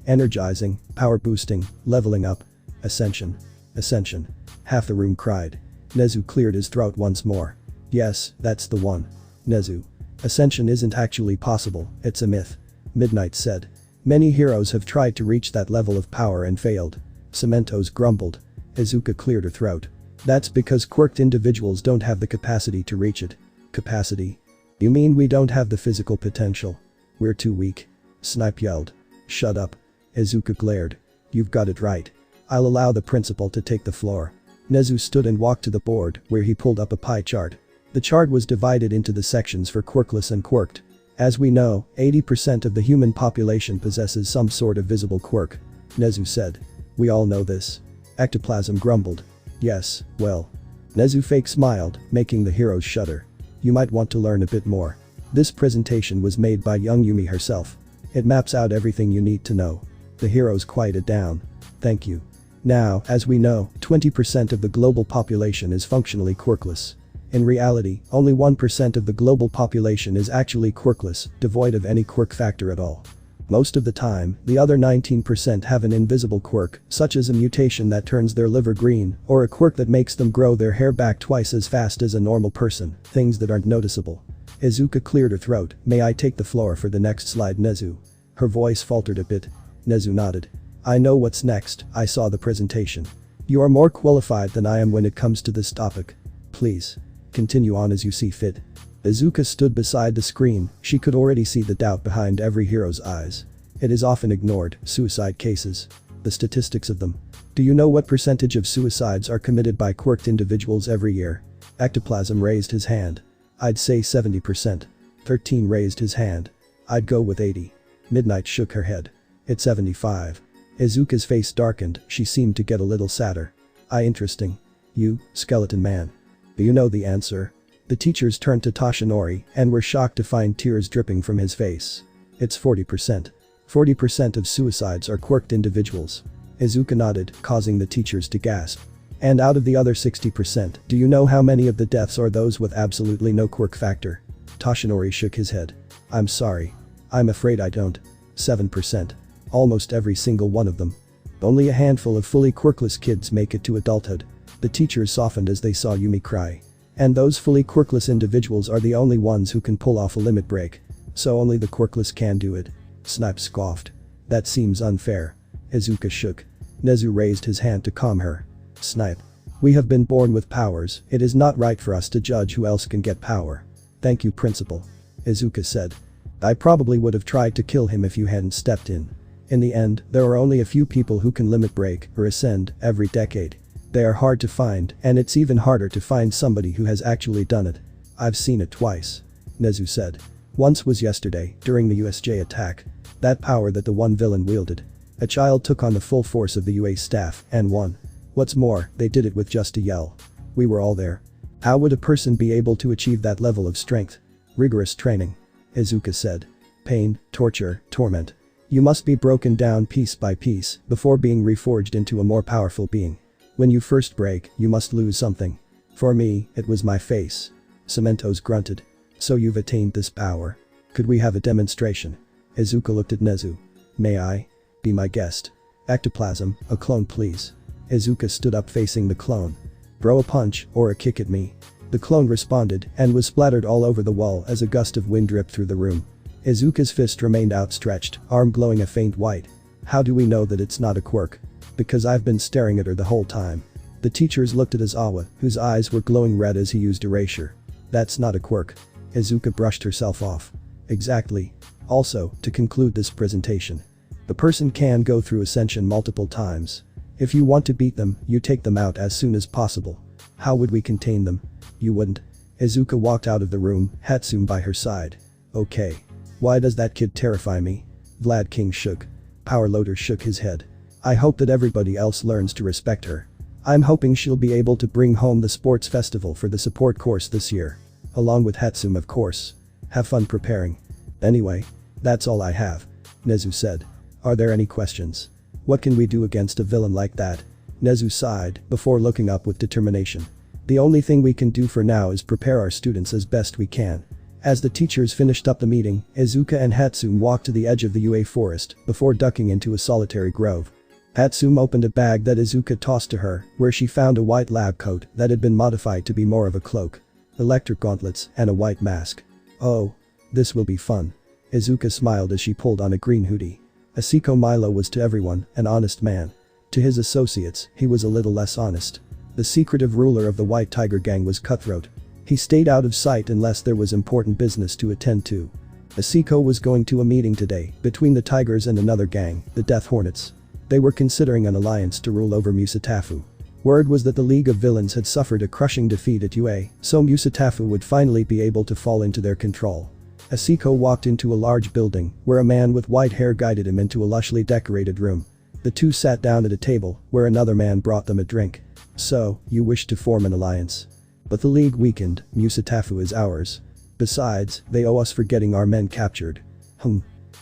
Energizing, power boosting, leveling up. Ascension. Ascension. Half the room cried. Nezu cleared his throat once more. Yes, that's the one. Nezu. Ascension isn't actually possible, it's a myth. Midnight said. Many heroes have tried to reach that level of power and failed. Cementos grumbled. Izuka cleared her throat. That's because quirked individuals don't have the capacity to reach it. Capacity? You mean we don't have the physical potential? We're too weak. Snipe yelled. Shut up. Izuka glared. You've got it right. I'll allow the principal to take the floor. Nezu stood and walked to the board where he pulled up a pie chart. The chart was divided into the sections for quirkless and quirked. As we know, 80% of the human population possesses some sort of visible quirk. Nezu said. We all know this. Ectoplasm grumbled. Yes, well. Nezu fake smiled, making the heroes shudder. You might want to learn a bit more. This presentation was made by young Yumi herself. It maps out everything you need to know. The heroes quieted down. Thank you. Now, as we know, 20% of the global population is functionally quirkless. In reality, only 1% of the global population is actually quirkless, devoid of any quirk factor at all. Most of the time, the other 19% have an invisible quirk, such as a mutation that turns their liver green, or a quirk that makes them grow their hair back twice as fast as a normal person, things that aren't noticeable. Izuka cleared her throat. May I take the floor for the next slide, Nezu? Her voice faltered a bit. Nezu nodded. I know what's next, I saw the presentation. You are more qualified than I am when it comes to this topic. Please. Continue on as you see fit. Izuka stood beside the screen, she could already see the doubt behind every hero's eyes. It is often ignored, suicide cases. The statistics of them. Do you know what percentage of suicides are committed by quirked individuals every year? Ectoplasm raised his hand. I'd say 70%. 13 raised his hand. I'd go with 80. Midnight shook her head. It's 75. Izuka's face darkened, she seemed to get a little sadder. Interesting. You, skeleton man. Do you know the answer? The teachers turned to Toshinori and were shocked to find tears dripping from his face. It's 40%. 40% of suicides are quirked individuals. Izuka nodded, causing the teachers to gasp. And out of the other 60%, do you know how many of the deaths are those with absolutely no quirk factor? Toshinori shook his head. I'm sorry. I'm afraid I don't. 7%. Almost every single one of them. Only a handful of fully quirkless kids make it to adulthood. The teachers softened as they saw Yumi cry. And those fully quirkless individuals are the only ones who can pull off a limit break. So only the quirkless can do it. Snipe scoffed. That seems unfair. Izuka shook. Nezu raised his hand to calm her. Snipe. We have been born with powers, it is not right for us to judge who else can get power. Thank you, Principal. Izuka said. I probably would have tried to kill him if you hadn't stepped in. In the end, there are only a few people who can limit break or ascend every decade. They are hard to find, and it's even harder to find somebody who has actually done it. I've seen it twice. Nezu said. Once was yesterday, during the USJ attack. That power that the one villain wielded. A child took on the full force of the UA staff and won. What's more, they did it with just a yell. We were all there. How would a person be able to achieve that level of strength? Rigorous training. Izuka said. Pain, torture, torment. You must be broken down piece by piece before being reforged into a more powerful being. When you first break, you must lose something. For me, it was my face. Cementos grunted. So you've attained this power. Could we have a demonstration? Izuka looked at Nezu. May I? Be my guest. Ectoplasm, a clone please. Izuka stood up facing the clone. Bro, a punch or a kick at me. The clone responded and was splattered all over the wall as a gust of wind ripped through the room. Izuka's fist remained outstretched, arm glowing a faint white. How do we know that it's not a quirk? Because I've been staring at her the whole time. The teachers looked at Izawa, whose eyes were glowing red as he used erasure. That's not a quirk. Izuka brushed herself off. Exactly. Also, to conclude this presentation. The person can go through Ascension multiple times. If you want to beat them, you take them out as soon as possible. How would we contain them? You wouldn't. Izuka walked out of the room, Hatsune by her side. Okay. Why does that kid terrify me? Vlad King shook. Power Loader shook his head. I hope that everybody else learns to respect her. I'm hoping she'll be able to bring home the sports festival for the support course this year. Along with Hatsune, of course. Have fun preparing. Anyway, that's all I have. Nezu said. Are there any questions? What can we do against a villain like that? Nezu sighed before looking up with determination. The only thing we can do for now is prepare our students as best we can. As the teachers finished up the meeting, Izuka and Hatsune walked to the edge of the UA forest before ducking into a solitary grove. Hatsune opened a bag that Izuka tossed to her, where she found a white lab coat that had been modified to be more of a cloak. Electric gauntlets and a white mask. Oh. This will be fun. Izuka smiled as she pulled on a green hoodie. Asiko Milo was to everyone an honest man. To his associates, he was a little less honest. The secretive ruler of the White Tiger Gang was cutthroat. He stayed out of sight unless there was important business to attend to. Asiko was going to a meeting today between the Tigers and another gang, the Death Hornets. They were considering an alliance to rule over Musatafu. Word was that the League of Villains had suffered a crushing defeat at UA, so Musatafu would finally be able to fall into their control. Asiko walked into a large building where a man with white hair guided him into a lushly decorated room. The two sat down at a table where another man brought them a drink. So, you wish to form an alliance. But the league weakened, Musatafu is ours. Besides, they owe us for getting our men captured.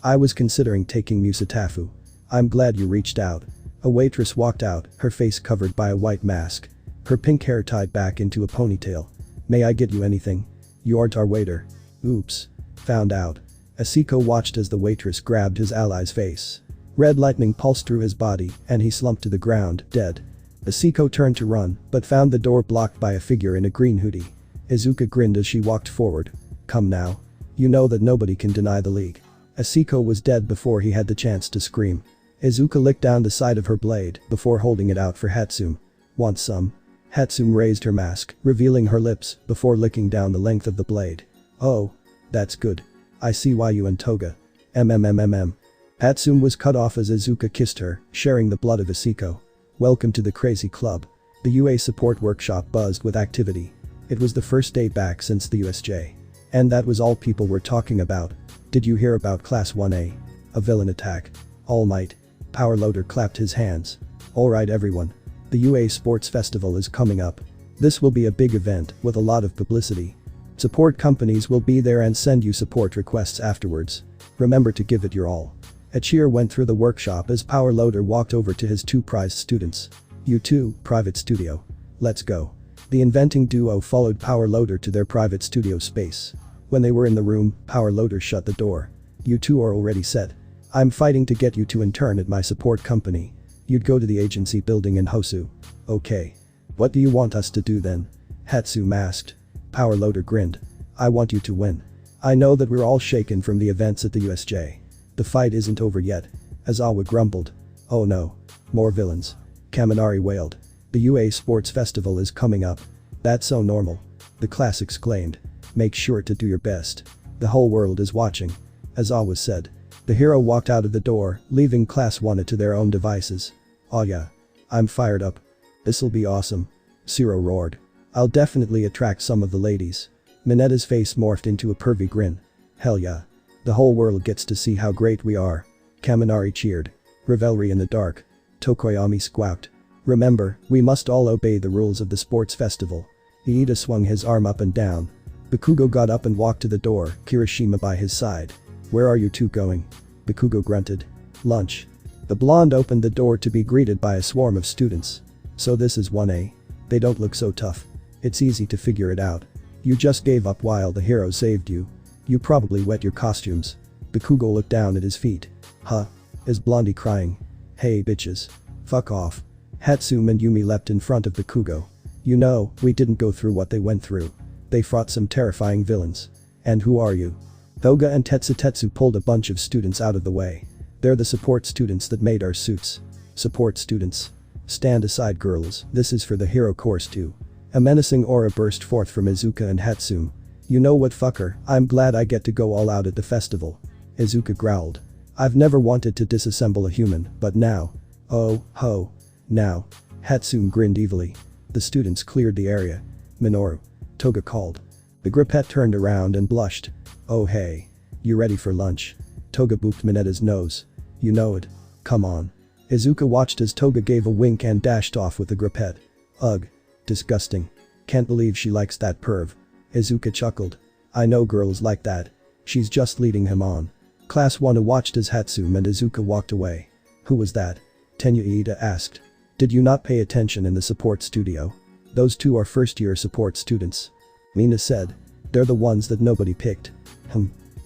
I was considering taking Musatafu. I'm glad you reached out. A waitress walked out, her face covered by a white mask. Her pink hair tied back into a ponytail. May I get you anything? You aren't our waiter. Oops. Found out. Asiko watched as the waitress grabbed his ally's face. Red lightning pulsed through his body and he slumped to the ground, dead. Asiko turned to run, but found the door blocked by a figure in a green hoodie. Izuka grinned as she walked forward. Come now. You know that nobody can deny the league. Asiko was dead before he had the chance to scream. Izuka licked down the side of her blade before holding it out for Hatsune. Want some? Hatsune raised her mask, revealing her lips before licking down the length of the blade. Oh. That's good. I see why you and Toga. Hatsune was cut off as Izuka kissed her, sharing the blood of Asiko. Welcome to the crazy club. The UA support workshop buzzed with activity. It was the first day back since the USJ. And that was all people were talking about. Did you hear about Class 1A? A villain attack. All Might. Power Loader clapped his hands. Alright everyone. The UA Sports Festival is coming up. This will be a big event with a lot of publicity. Support companies will be there and send you support requests afterwards. Remember to give it your all. A cheer went through the workshop as Power Loader walked over to his two prized students. You two, private studio. Let's go. The inventing duo followed Power Loader to their private studio space. When they were in the room, Power Loader shut the door. You two are already set. I'm fighting to get you to intern at my support company. You'd go to the agency building in Hosu. Okay. What do you want us to do then? Hatsune asked. Power Loader grinned. I want you to win. I know that we're all shaken from the events at the USJ. The fight isn't over yet. Aizawa grumbled. Oh no. More villains. Kaminari wailed. The UA Sports Festival is coming up. That's so normal. The class exclaimed. Make sure to do your best. The whole world is watching. Aizawa said. The hero walked out of the door, leaving Class 1A to their own devices. Oh yeah. I'm fired up. This'll be awesome. Zero roared. I'll definitely attract some of the ladies. Minetta's face morphed into a pervy grin. Hell yeah. The whole world gets to see how great we are. Kaminari cheered. Revelry in the dark. Tokoyami squawked. Remember, we must all obey the rules of the sports festival. Iida swung his arm up and down. Bakugo got up and walked to the door, Kiroshima by his side. Where are you two going? Bakugo grunted. Lunch. The blonde opened the door to be greeted by a swarm of students. So this is 1A. They don't look so tough. It's easy to figure it out. You just gave up while the hero saved you. You probably wet your costumes. Bakugo looked down at his feet. Huh? Is Blondie crying? Hey bitches. Fuck off. Hatsum and Yumi leapt in front of Bakugo. You know, we didn't go through what they went through. They fought some terrifying villains. And who are you? Toga and Tetsu pulled a bunch of students out of the way. They're the support students that made our suits. Support students. Stand aside girls, this is for the hero course too. A menacing aura burst forth from Izuka and Hatsum. You know what fucker, I'm glad I get to go all out at the festival. Izuka growled. I've never wanted to disassemble a human, but now. Oh, ho. Now. Hatsum grinned evilly. The students cleared the area. Minoru. Toga called. The grippette turned around and blushed. Oh hey. You ready for lunch? Toga booped Minetta's nose. You know it. Come on. Izuka watched as Toga gave a wink and dashed off with the grippette. Ugh. Disgusting. Can't believe she likes that perv. Izuka chuckled. I know girls like that. She's just leading him on. Class 1A watched as Hatsum and Izuka walked away. Who was that? Tenyuida asked. Did you not pay attention in the support studio? Those two are first-year support students. Mina said. They're the ones that nobody picked.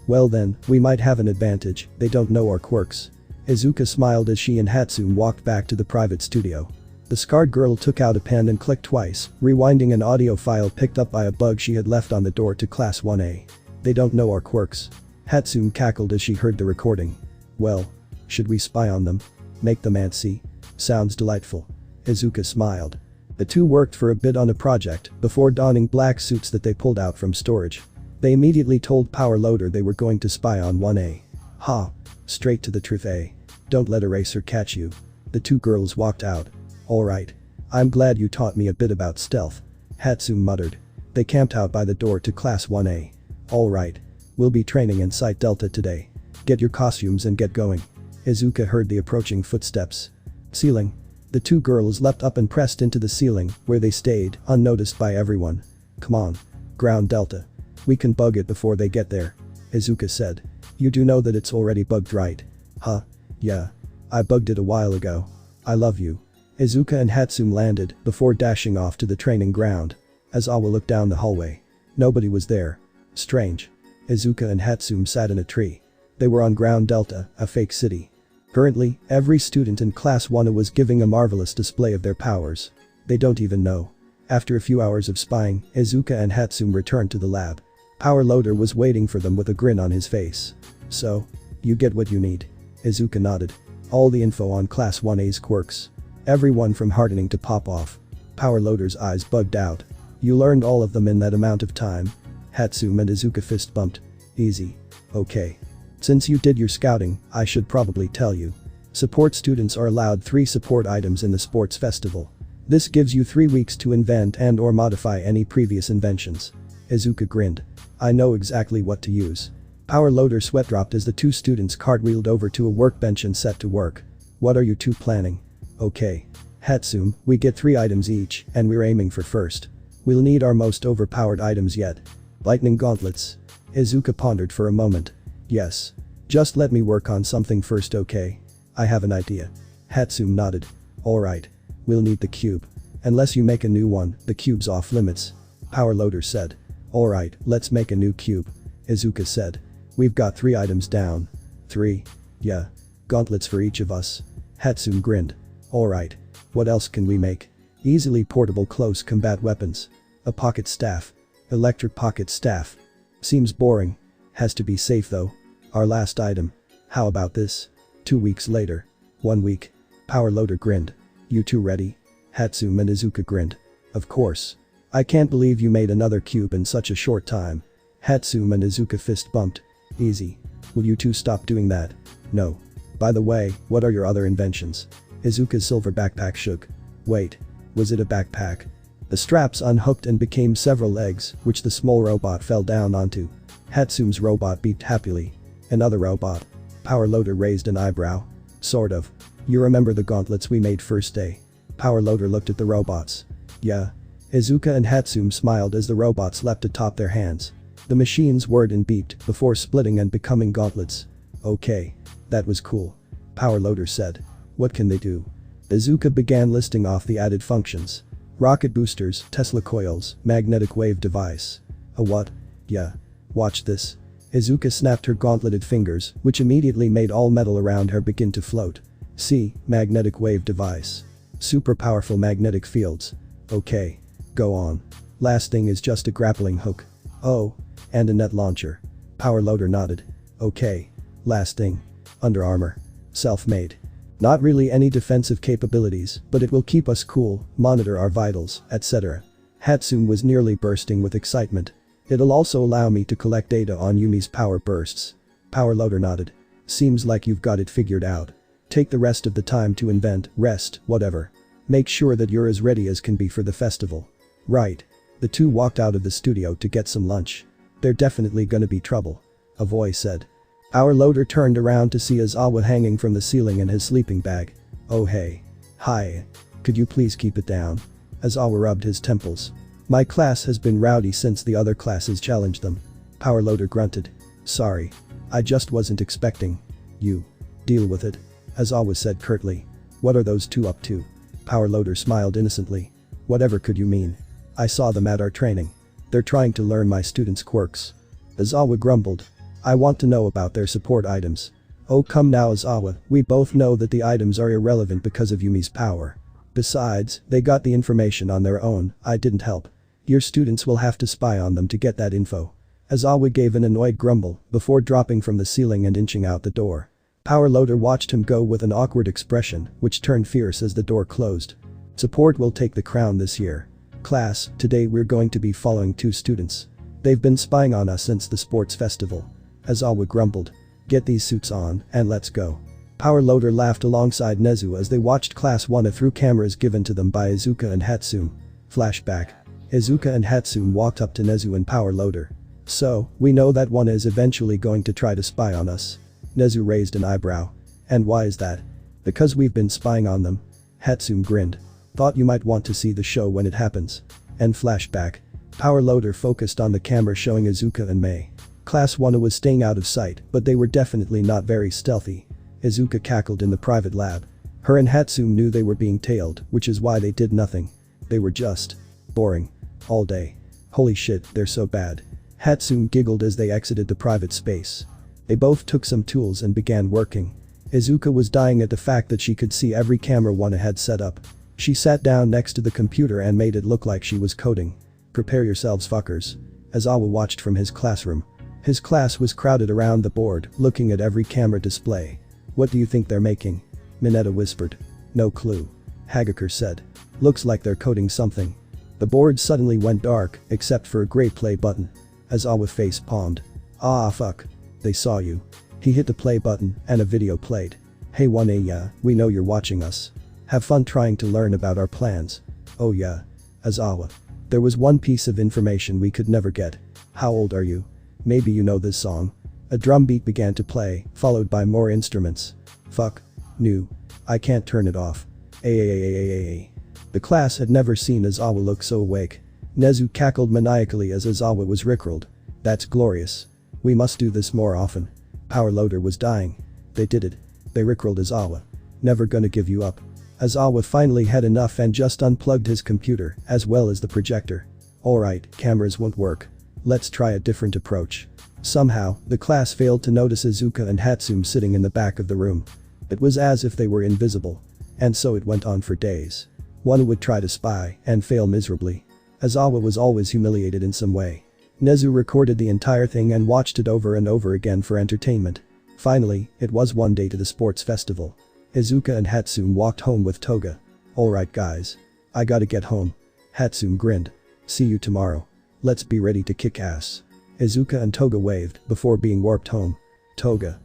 Well then, we might have an advantage, they don't know our quirks. Izuka smiled as she and Hatsum walked back to the private studio. The scarred girl took out a pen and clicked twice, rewinding an audio file picked up by a bug she had left on the door to Class 1A. They don't know our quirks. Hatsum cackled as she heard the recording. Well, should we spy on them? Make them antsy? Sounds delightful. Izuka smiled. The two worked for a bit on a project before donning black suits that they pulled out from storage. They immediately told Power Loader they were going to spy on 1A. Ha. Straight to the truth, eh? Don't let Eraser catch you. The two girls walked out. Alright. I'm glad you taught me a bit about stealth. Hatsum muttered. They camped out by the door to Class 1A. Alright. We'll be training in Site Delta today. Get your costumes and get going. Izuka heard the approaching footsteps. Ceiling. The two girls leapt up and pressed into the ceiling, where they stayed, unnoticed by everyone. Come on. Ground Delta. We can bug it before they get there. Izuka said. You do know that it's already bugged, right? Huh? Yeah. I bugged it a while ago. I love you. Izuka and Hatsum landed before dashing off to the training ground. As Awa looked down the hallway. Nobody was there. Strange. Izuka and Hatsum sat in a tree. They were on Ground Delta, a fake city. Currently, every student in Class 1A was giving a marvelous display of their powers. They don't even know. After a few hours of spying, Izuka and Hatsum returned to the lab. Power Loader was waiting for them with a grin on his face. So? You get what you need. Izuka nodded. All the info on Class 1A's quirks. Everyone from hardening to pop-off. Power Loader's eyes bugged out. You learned all of them in that amount of time? Hatsum and Izuka fist bumped. Easy. Okay. Since you did your scouting, I should probably tell you. Support students are allowed 3 support items in the sports festival. This gives you 3 weeks to invent and or modify any previous inventions. Izuka grinned. I know exactly what to use. Power Loader sweat dropped as the 2 students cartwheeled over to a workbench and set to work. What are you 2 planning? Okay. Hatsum, we get 3 items each, and we're aiming for first. We'll need our most overpowered items yet. Lightning gauntlets. Izuka pondered for a moment. Yes. Just let me work on something first, okay? I have an idea. Hatsum nodded. Alright. We'll need the cube. Unless you make a new one, the cube's off limits. Power Loader said. Alright, let's make a new cube. Izuka said. We've got 3 items down. 3? Yeah. Gauntlets for each of us. Hatsum grinned. Alright. What else can we make? Easily portable close combat weapons. A pocket staff. Electric pocket staff. Seems boring. Has to be safe though. Our last item. How about this? 2 weeks later. 1 week. Power Loader grinned. You two ready? Hatsum and Izuka grinned. Of course. I can't believe you made another cube in such a short time. Hatsum and Izuka fist bumped. Easy. Will you two stop doing that? No. By the way, what are your other inventions? Izuka's silver backpack shook. Wait. Was it a backpack? The straps unhooked and became several legs, which the small robot fell down onto. Hatsum's robot beeped happily. Another robot. Power Loader raised an eyebrow. Sort of. You remember the gauntlets we made first day? Power Loader looked at the robots. Yeah. Izuka and Hatsum smiled as the robots leapt atop their hands. The machines whirred and beeped before splitting and becoming gauntlets. Okay. That was cool. Power Loader said. What can they do? Izuka began listing off the added functions. Rocket boosters, Tesla coils, magnetic wave device. A what? Yeah. Watch this. Izuka snapped her gauntleted fingers, which immediately made all metal around her begin to float. See, magnetic wave device. Super powerful magnetic fields. Okay. Go on. Last thing is just a grappling hook. Oh. And a net launcher. Power loader nodded. Okay. Last thing. Under armor. Self-made. Not really any defensive capabilities, but it will keep us cool, monitor our vitals, etc. Hatsune was nearly bursting with excitement. It'll also allow me to collect data on Yumi's power bursts. Power loader nodded. Seems like you've got it figured out. Take the rest of the time to invent, rest, whatever. Make sure that you're as ready as can be for the festival. Right. The two walked out of the studio to get some lunch. They're definitely gonna be trouble. A voice said. Our loader turned around to see Aizawa hanging from the ceiling in his sleeping bag. Oh hey. Hi. Could you please keep it down? Aizawa rubbed his temples. My class has been rowdy since the other classes challenged them. Power loader grunted. Sorry. I just wasn't expecting. You. Deal with it. Aizawa said curtly. What are those two up to? Power loader smiled innocently. Whatever could you mean? I saw them at our training. They're trying to learn my students' quirks. Aizawa grumbled. I want to know about their support items. Oh come now Aizawa, we both know that the items are irrelevant because of Yumi's power. Besides, they got the information on their own, I didn't help. Your students will have to spy on them to get that info. Aizawa gave an annoyed grumble before dropping from the ceiling and inching out the door. Power loader watched him go with an awkward expression, which turned fierce as the door closed. Support will take the crown this year. Class, today we're going to be following two students. They've been spying on us since the sports festival. Aizawa grumbled. Get these suits on, and let's go. Power loader laughed alongside Nezu as they watched Class 1 through cameras given to them by Izuka and Hatsune. Flashback. Izuka and Hatsune walked up to Nezu and Power loader. So, we know that one is eventually going to try to spy on us. Nezu raised an eyebrow. And why is that? Because we've been spying on them. Hatsune grinned. Thought you might want to see the show when it happens. And flashback. Power loader focused on the camera showing Izuka and Mei. Class 1 was staying out of sight, but they were definitely not very stealthy. Izuka cackled in the private lab. Her and Hatsune knew they were being tailed, which is why they did nothing. They were just boring. All day. Holy shit, they're so bad. Hatsune giggled as they exited the private space. They both took some tools and began working. Izuka was dying at the fact that she could see every camera one had set up. She sat down next to the computer and made it look like she was coding. Prepare yourselves fuckers. Aizawa watched from his classroom. His class was crowded around the board, looking at every camera display. What do you think they're making? Mineta whispered. No clue. Hagakure said. Looks like they're coding something. The board suddenly went dark, except for a gray play button. Aizawa face palmed. Ah fuck. They saw you. He hit the play button, and a video played. Hey 1A yeah, we know you're watching us. Have fun trying to learn about our plans. Oh yeah. Aizawa. There was one piece of information we could never get. How old are you? Maybe you know this song. A drum beat began to play, followed by more instruments. Fuck. New. I can't turn it off. Ay. The class had never seen Aizawa look so awake. Nezu cackled maniacally as Aizawa was rickrolled. That's glorious. We must do this more often. Power loader was dying. They did it. They rickrolled Aizawa. Never gonna give you up. Aizawa finally had enough and just unplugged his computer, as well as the projector. Alright, cameras won't work. Let's try a different approach. Somehow, the class failed to notice Izuka and Hatsune sitting in the back of the room. It was as if they were invisible. And so it went on for days. One would try to spy, and fail miserably. Aizawa was always humiliated in some way. Nezu recorded the entire thing and watched it over and over again for entertainment. Finally, it was one day to the sports festival. Izuka and Hatsune walked home with Toga. Alright guys. I gotta get home. Hatsune grinned. See you tomorrow. Let's be ready to kick ass. Izuka and Toga waved before being warped home. Toga.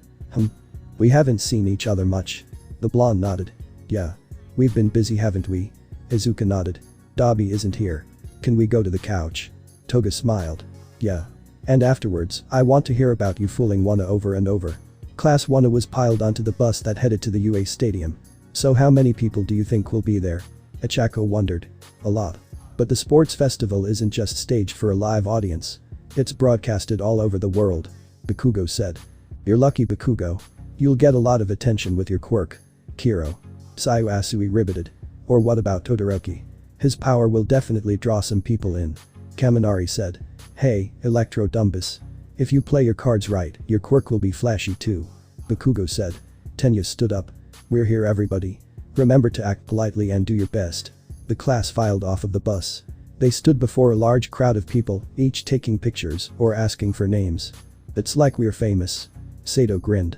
We haven't seen each other much. The blonde nodded. Yeah. We've been busy haven't we? Izuka nodded. Dabi isn't here. Can we go to the couch? Toga smiled. Yeah. And afterwards, I want to hear about you fooling Wana over and over. Class Wana was piled onto the bus that headed to the UA stadium. So how many people do you think will be there? Ichako wondered. A lot. But the sports festival isn't just staged for a live audience. It's broadcasted all over the world. Bakugo said. You're lucky Bakugo. You'll get a lot of attention with your quirk. Kiro. Sayu Asui riveted. Or what about Todoroki? His power will definitely draw some people in. Kaminari said. Hey, Electro Dumbus. If you play your cards right, your quirk will be flashy too. Bakugo said. Tenya stood up. We're here everybody. Remember to act politely and do your best. The class filed off of the bus. They stood before a large crowd of people, each taking pictures or asking for names. It's like we're famous. Sato grinned.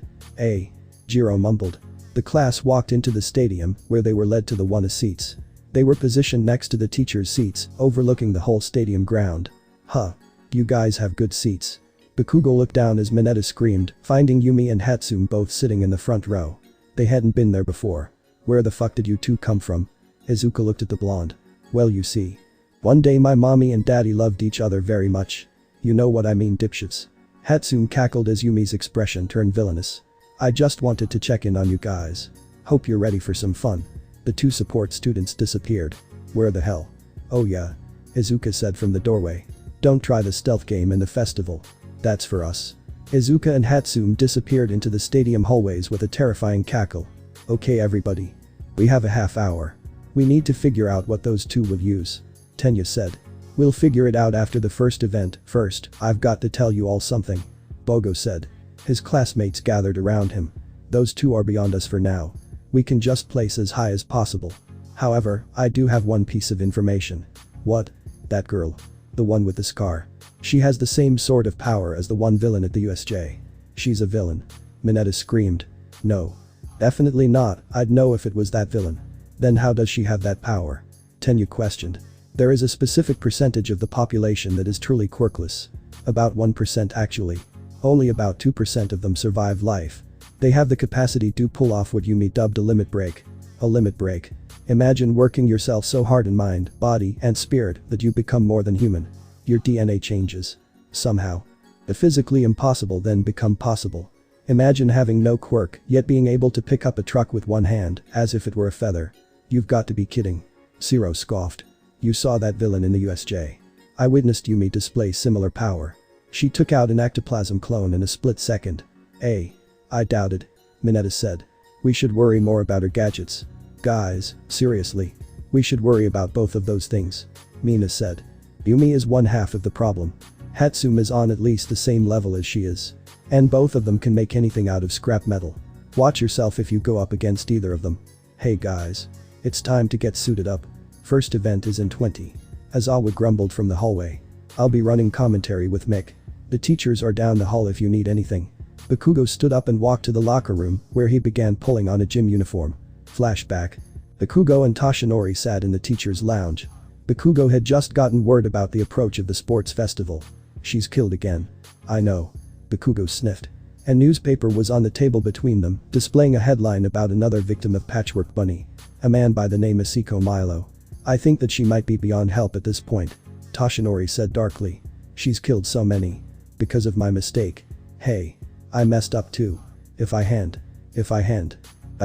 Jiro mumbled. The class walked into the stadium where they were led to the one seats. They were positioned next to the teachers' seats, overlooking the whole stadium ground. Huh. You guys have good seats. Bakugo looked down as Mineta screamed, finding Yumi and Hatsune both sitting in the front row. They hadn't been there before. Where the fuck did you two come from? Izuka looked at the blonde. Well, you see. One day my mommy and daddy loved each other very much. You know what I mean, dipshits. Hatsune cackled as Yumi's expression turned villainous. I just wanted to check in on you guys. Hope you're ready for some fun. The two support students disappeared. Where the hell? Oh yeah. Izuka said from the doorway. Don't try the stealth game in the festival. That's for us. Izuka and Hatsune disappeared into the stadium hallways with a terrifying cackle. Okay everybody. We have a half hour. We need to figure out what those two will use. Tenya said. We'll figure it out after the first event. First, I've got to tell you all something. Bogo said. His classmates gathered around him. Those two are beyond us for now. We can just place as high as possible. However, I do have one piece of information. What? That girl. The one with the scar. She has the same sort of power as the one villain at the USJ. She's a villain. Mineta screamed. No. Definitely not, I'd know if it was that villain. Then how does she have that power? Tenya questioned. There is a specific percentage of the population that is truly quirkless. About 1% actually. Only about 2% of them survive life. They have the capacity to pull off what Yumi dubbed a limit break. A limit break. Imagine working yourself so hard in mind, body, and spirit that you become more than human. Your DNA changes. Somehow. The physically impossible then become possible. Imagine having no quirk yet being able to pick up a truck with one hand, as if it were a feather. You've got to be kidding. Zero scoffed. You saw that villain in the USJ. I witnessed Yumi display similar power. She took out an ectoplasm clone in a split second. I doubted. Mineta said. We should worry more about her gadgets. Guys, seriously. We should worry about both of those things. Mina said. Yumi is one half of the problem. Hatsune is on at least the same level as she is. And both of them can make anything out of scrap metal. Watch yourself if you go up against either of them. Hey guys. It's time to get suited up. First event is in 20. Azawa grumbled from the hallway. I'll be running commentary with Mick. The teachers are down the hall if you need anything. Bakugo stood up and walked to the locker room where he began pulling on a gym uniform. Flashback. Bakugo and Toshinori sat in the teacher's lounge. Bakugo had just gotten word about the approach of the sports festival. She's killed again. I know. Bakugo sniffed. A newspaper was on the table between them, displaying a headline about another victim of Patchwork Bunny. A man by the name Asiko Milo. I think that she might be beyond help at this point. Toshinori said darkly. She's killed so many. Because of my mistake. Hey. I messed up too. If I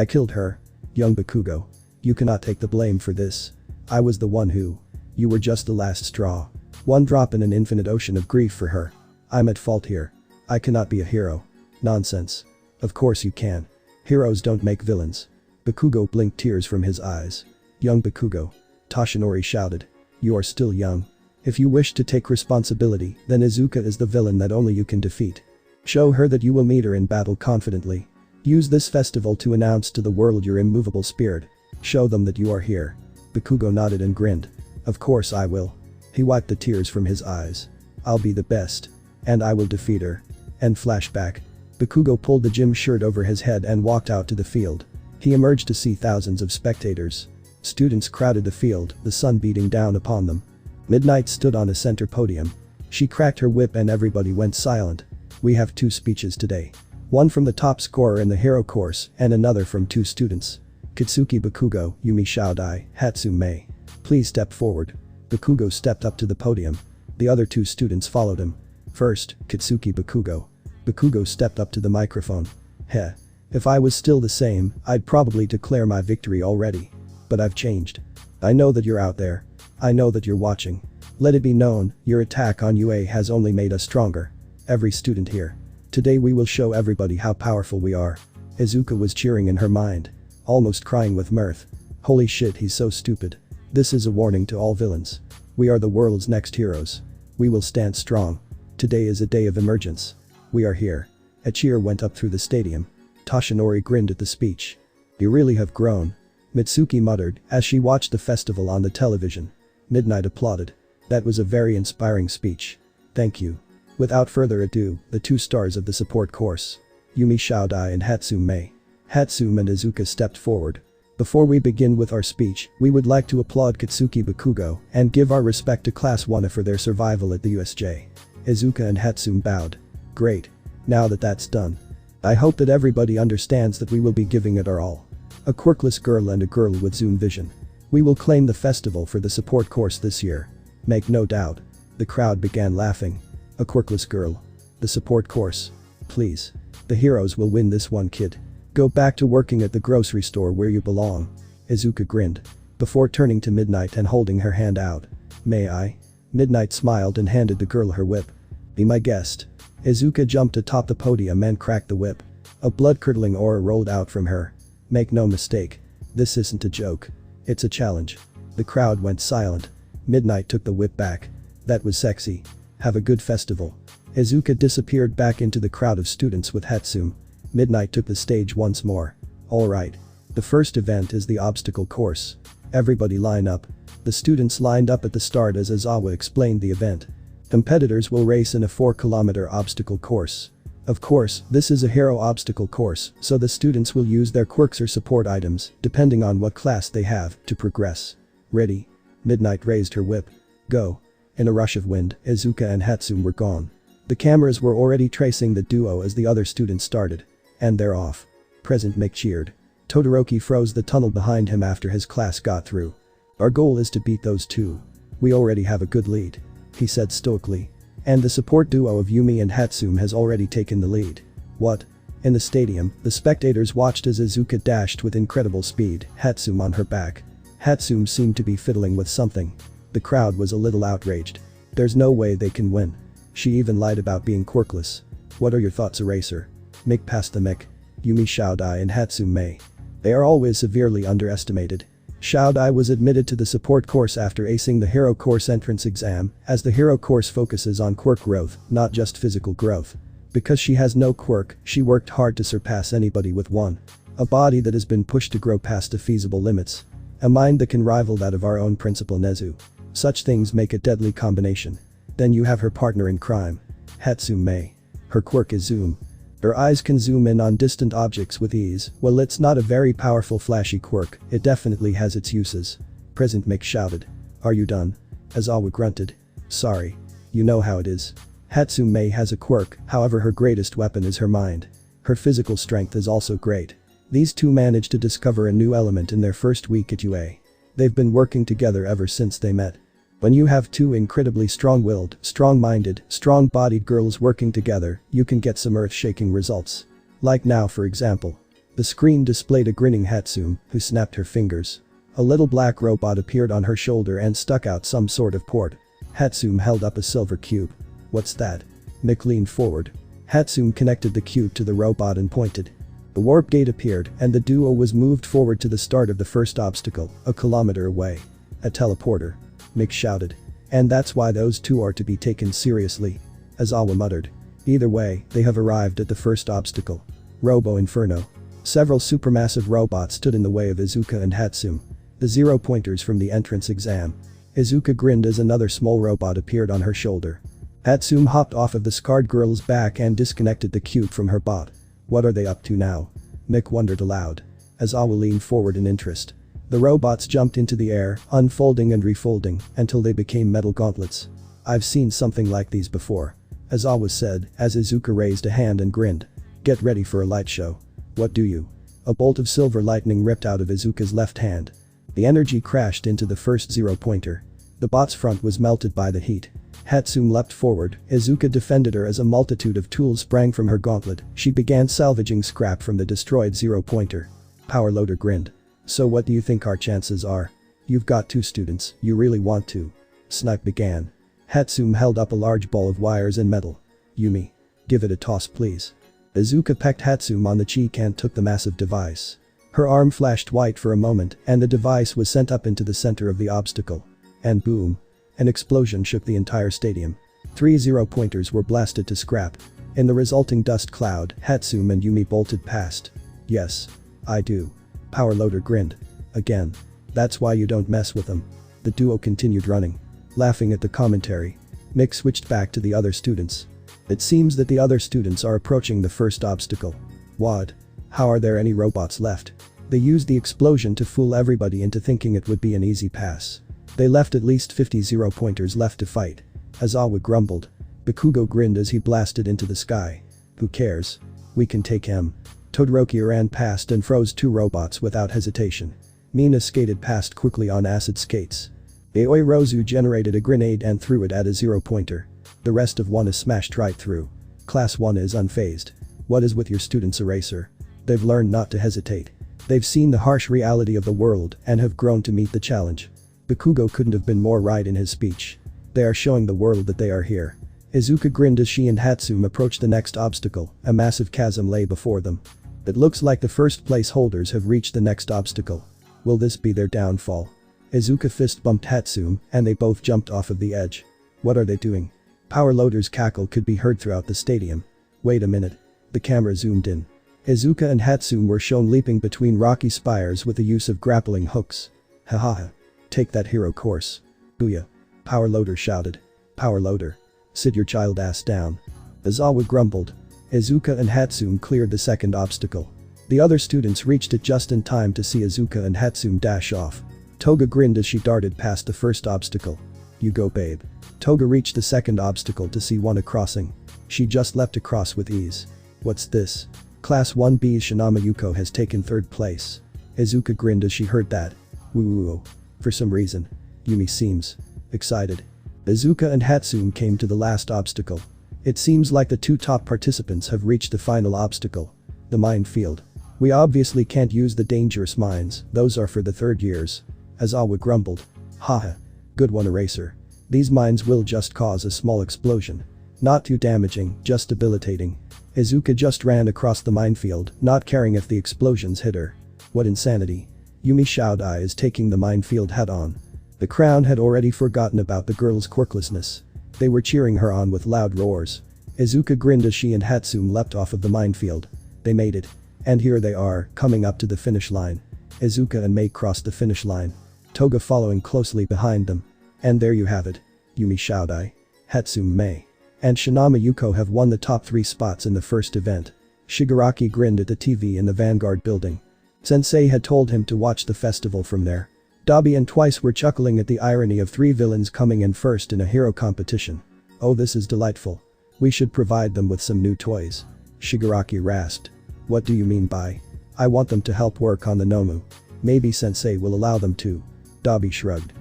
killed her. Young Bakugo. You cannot take the blame for this. I was the one who. You were just the last straw. One drop in an infinite ocean of grief for her. I'm at fault here. I cannot be a hero. Nonsense. Of course you can. Heroes don't make villains. Bakugo blinked tears from his eyes. Young Bakugo. Toshinori shouted. You are still young. If you wish to take responsibility, then Izuka is the villain that only you can defeat. Show her that you will meet her in battle confidently. Use this festival to announce to the world your immovable spirit. Show them that you are here. Bakugo nodded and grinned. Of course I will. He wiped the tears from his eyes. I'll be the best. And I will defeat her. And flashback. Bakugo pulled the gym shirt over his head and walked out to the field. He emerged to see thousands of spectators. Students crowded the field, the sun beating down upon them. Midnight stood on a center podium. She cracked her whip and everybody went silent. We have 2 speeches today. One from the top scorer in the hero course and another from 2 students. Katsuki Bakugo, Yumi Shaodai, Hatsune Mei. Please step forward. Bakugo stepped up to the podium. The other 2 students followed him. First, Katsuki Bakugo. Bakugo stepped up to the microphone. Heh. If I was still the same, I'd probably declare my victory already. But I've changed. I know that you're out there. I know that you're watching. Let it be known, your attack on UA has only made us stronger. Every student here. Today we will show everybody how powerful we are. Izuka was cheering in her mind. Almost crying with mirth. Holy shit, he's so stupid. This is a warning to all villains. We are the world's next heroes. We will stand strong. Today is a day of emergence. We are here. A cheer went up through the stadium. Toshinori grinned at the speech. You really have grown. Mitsuki muttered as she watched the festival on the television. Midnight applauded. That was a very inspiring speech. Thank you. Without further ado, the two stars of the support course. Yumi Shaodai and Hatsume Mei. Hatsume and Izuka stepped forward. Before we begin with our speech, we would like to applaud Katsuki Bakugo and give our respect to Class 1 for their survival at the USJ. Izuka and Hatsume bowed. Great. Now that that's done. I hope that everybody understands that we will be giving it our all. A quirkless girl and a girl with Zoom vision. We will claim the festival for the support course this year. Make no doubt. The crowd began laughing. A quirkless girl. The support course. Please. The heroes will win this one, kid. Go back to working at the grocery store where you belong. Izuka grinned. Before turning to Midnight and holding her hand out. May I? Midnight smiled and handed the girl her whip. Be my guest. Izuka jumped atop the podium and cracked the whip. A blood-curdling aura rolled out from her. Make no mistake. This isn't a joke. It's a challenge. The crowd went silent. Midnight took the whip back. That was sexy. Have a good festival. Izuka disappeared back into the crowd of students with Hatsume. Midnight took the stage once more. Alright. The first event is the obstacle course. Everybody line up. The students lined up at the start as Aizawa explained the event. Competitors will race in a 4-kilometer obstacle course. Of course, this is a hero obstacle course, so the students will use their quirks or support items, depending on what class they have, to progress. Ready? Midnight raised her whip. Go. In a rush of wind, Izuka and Hatsume were gone. The cameras were already tracing the duo as the other students started. And they're off. Present Mick cheered. Todoroki froze the tunnel behind him after his class got through. Our goal is to beat those two. We already have a good lead. He said stoically. And the support duo of Yumi and Hatsume has already taken the lead. What? In the stadium, the spectators watched as Izuka dashed with incredible speed, Hatsume on her back. Hatsume seemed to be fiddling with something. The crowd was a little outraged. There's no way they can win. She even lied about being quirkless. What are your thoughts, Eraser? Mick passed the Mick. Yumi Shaodai and Hatsume Mei. They are always severely underestimated. Shaodai was admitted to the support course after acing the hero course entrance exam, as the hero course focuses on quirk growth, not just physical growth. Because she has no quirk, she worked hard to surpass anybody with one. A body that has been pushed to grow past the feasible limits. A mind that can rival that of our own principal Nezu. Such things make a deadly combination. Then you have her partner in crime. Hatsume Mei. Her quirk is zoom. Her eyes can zoom in on distant objects with ease. Well, it's not a very powerful flashy quirk, it definitely has its uses. Present Mick shouted. Are you done? Aizawa grunted. Sorry. You know how it is. Hatsume Mei has a quirk, however her greatest weapon is her mind. Her physical strength is also great. These two managed to discover a new element in their first week at UA. They've been working together ever since they met. When you have two incredibly strong-willed, strong-minded, strong-bodied girls working together, you can get some earth-shaking results. Like now, for example. The screen displayed a grinning Hatsume, who snapped her fingers. A little black robot appeared on her shoulder and stuck out some sort of port. Hatsume held up a silver cube. What's that? Mick leaned forward. Hatsume connected the cube to the robot and pointed. The warp gate appeared and the duo was moved forward to the start of the first obstacle, a kilometer away. A teleporter. Mick shouted. And that's why those two are to be taken seriously. Aizawa muttered. Either way, they have arrived at the first obstacle. Robo Inferno. Several supermassive robots stood in the way of Izuka and Hatsume. The 0-pointers from the entrance exam. Izuka grinned as another small robot appeared on her shoulder. Hatsume hopped off of the scarred girl's back and disconnected the cube from her bot. What are they up to now? Mick wondered aloud. Aizawa leaned forward in interest. The robots jumped into the air, unfolding and refolding, until they became metal gauntlets. I've seen something like these before. Aizawa said, as Izuka raised a hand and grinned. Get ready for a light show. What do you? A bolt of silver lightning ripped out of Izuka's left hand. The energy crashed into the first 0-pointer. The bot's front was melted by the heat. Hatsume leapt forward, Izuka defended her as a multitude of tools sprang from her gauntlet. She began salvaging scrap from the destroyed 0-pointer. Power Loader grinned. So what do you think our chances are? You've got two students, you really want to? Snipe began. Hatsume held up a large ball of wires and metal. Yumi. Give it a toss, please. Izuka pecked Hatsume on the cheek and took the massive device. Her arm flashed white for a moment and the device was sent up into the center of the obstacle. And boom. An explosion shook the entire stadium. 3 0-pointers were blasted to scrap. In the resulting dust cloud, Hatsume and Yumi bolted past. Yes. I do. Power Loader grinned. Again. That's why you don't mess with them. The duo continued running. Laughing at the commentary. Mick switched back to the other students. It seems that the other students are approaching the first obstacle. What? How are there any robots left? They used the explosion to fool everybody into thinking it would be an easy pass. They left at least 50 0-pointers left to fight. Aizawa grumbled. Bakugo grinned as he blasted into the sky. Who cares? We can take him. Todoroki ran past and froze 2 robots without hesitation. Mina skated past quickly on acid skates. Aoi Rozu generated a grenade and threw it at a 0-pointer. The rest of one is smashed right through. Class 1 is unfazed. What is with your students, Eraser? They've learned not to hesitate. They've seen the harsh reality of the world and have grown to meet the challenge. Bakugo couldn't have been more right in his speech. They are showing the world that they are here. Izuka grinned as she and Hatsume approached the next obstacle. A massive chasm lay before them. It looks like the first place holders have reached the next obstacle. Will this be their downfall? Izuka fist bumped Hatsume and they both jumped off of the edge. What are they doing? Power Loader's cackle could be heard throughout the stadium. Wait a minute. The camera zoomed in. Izuka and Hatsume were shown leaping between rocky spires with the use of grappling hooks. Haha. Take that hero course. Booyah. Power Loader shouted. Power Loader. Sit your child ass down. Aizawa grumbled. Izuka and Hatsume cleared the second obstacle. The other students reached it just in time to see Izuka and Hatsume dash off. Toga grinned as she darted past the first obstacle. You go, babe. Toga reached the second obstacle to see Wana crossing. She just leapt across with ease. What's this? Class 1B's Shinama Yuko has taken 3rd place. Izuka grinned as she heard that. Woo. For some reason. Yumi seems excited. Izuka and Hatsume came to the last obstacle. It seems like the 2 top participants have reached the final obstacle. The minefield. We obviously can't use the dangerous mines, those are for the 3rd years. Aizawa grumbled. Haha. Good one, Eraser. These mines will just cause a small explosion. Not too damaging, just debilitating. Izuka just ran across the minefield, not caring if the explosions hit her. What insanity. Yumi Shaodai is taking the minefield head on. The crowd had already forgotten about the girl's quirklessness. They were cheering her on with loud roars. Izuka grinned as she and Hatsume leapt off of the minefield. They made it. And here they are, coming up to the finish line. Izuka and Mei crossed the finish line. Toga following closely behind them. And there you have it. Yumi Shaodai, Hatsume Mei, and Shinama Yuko have won the top 3 spots in the first event. Shigaraki grinned at the TV in the Vanguard building. Sensei had told him to watch the festival from there. Dabi and Twice were chuckling at the irony of 3 villains coming in first in a hero competition. Oh, this is delightful. We should provide them with some new toys. Shigaraki rasped. What do you mean by? I want them to help work on the Nomu. Maybe Sensei will allow them to. Dabi shrugged.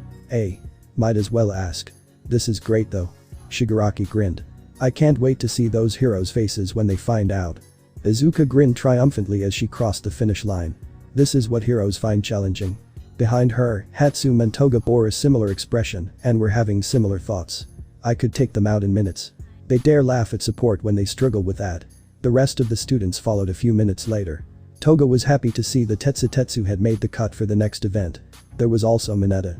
Might as well ask. This is great though. Shigaraki grinned. I can't wait to see those heroes' faces when they find out. Izuka grinned triumphantly as she crossed the finish line. This is what heroes find challenging. Behind her, Hatsume and Toga bore a similar expression and were having similar thoughts. I could take them out in minutes. They dare laugh at support when they struggle with that. The rest of the students followed a few minutes later. Toga was happy to see the Tetsu had made the cut for the next event. There was also Mineta.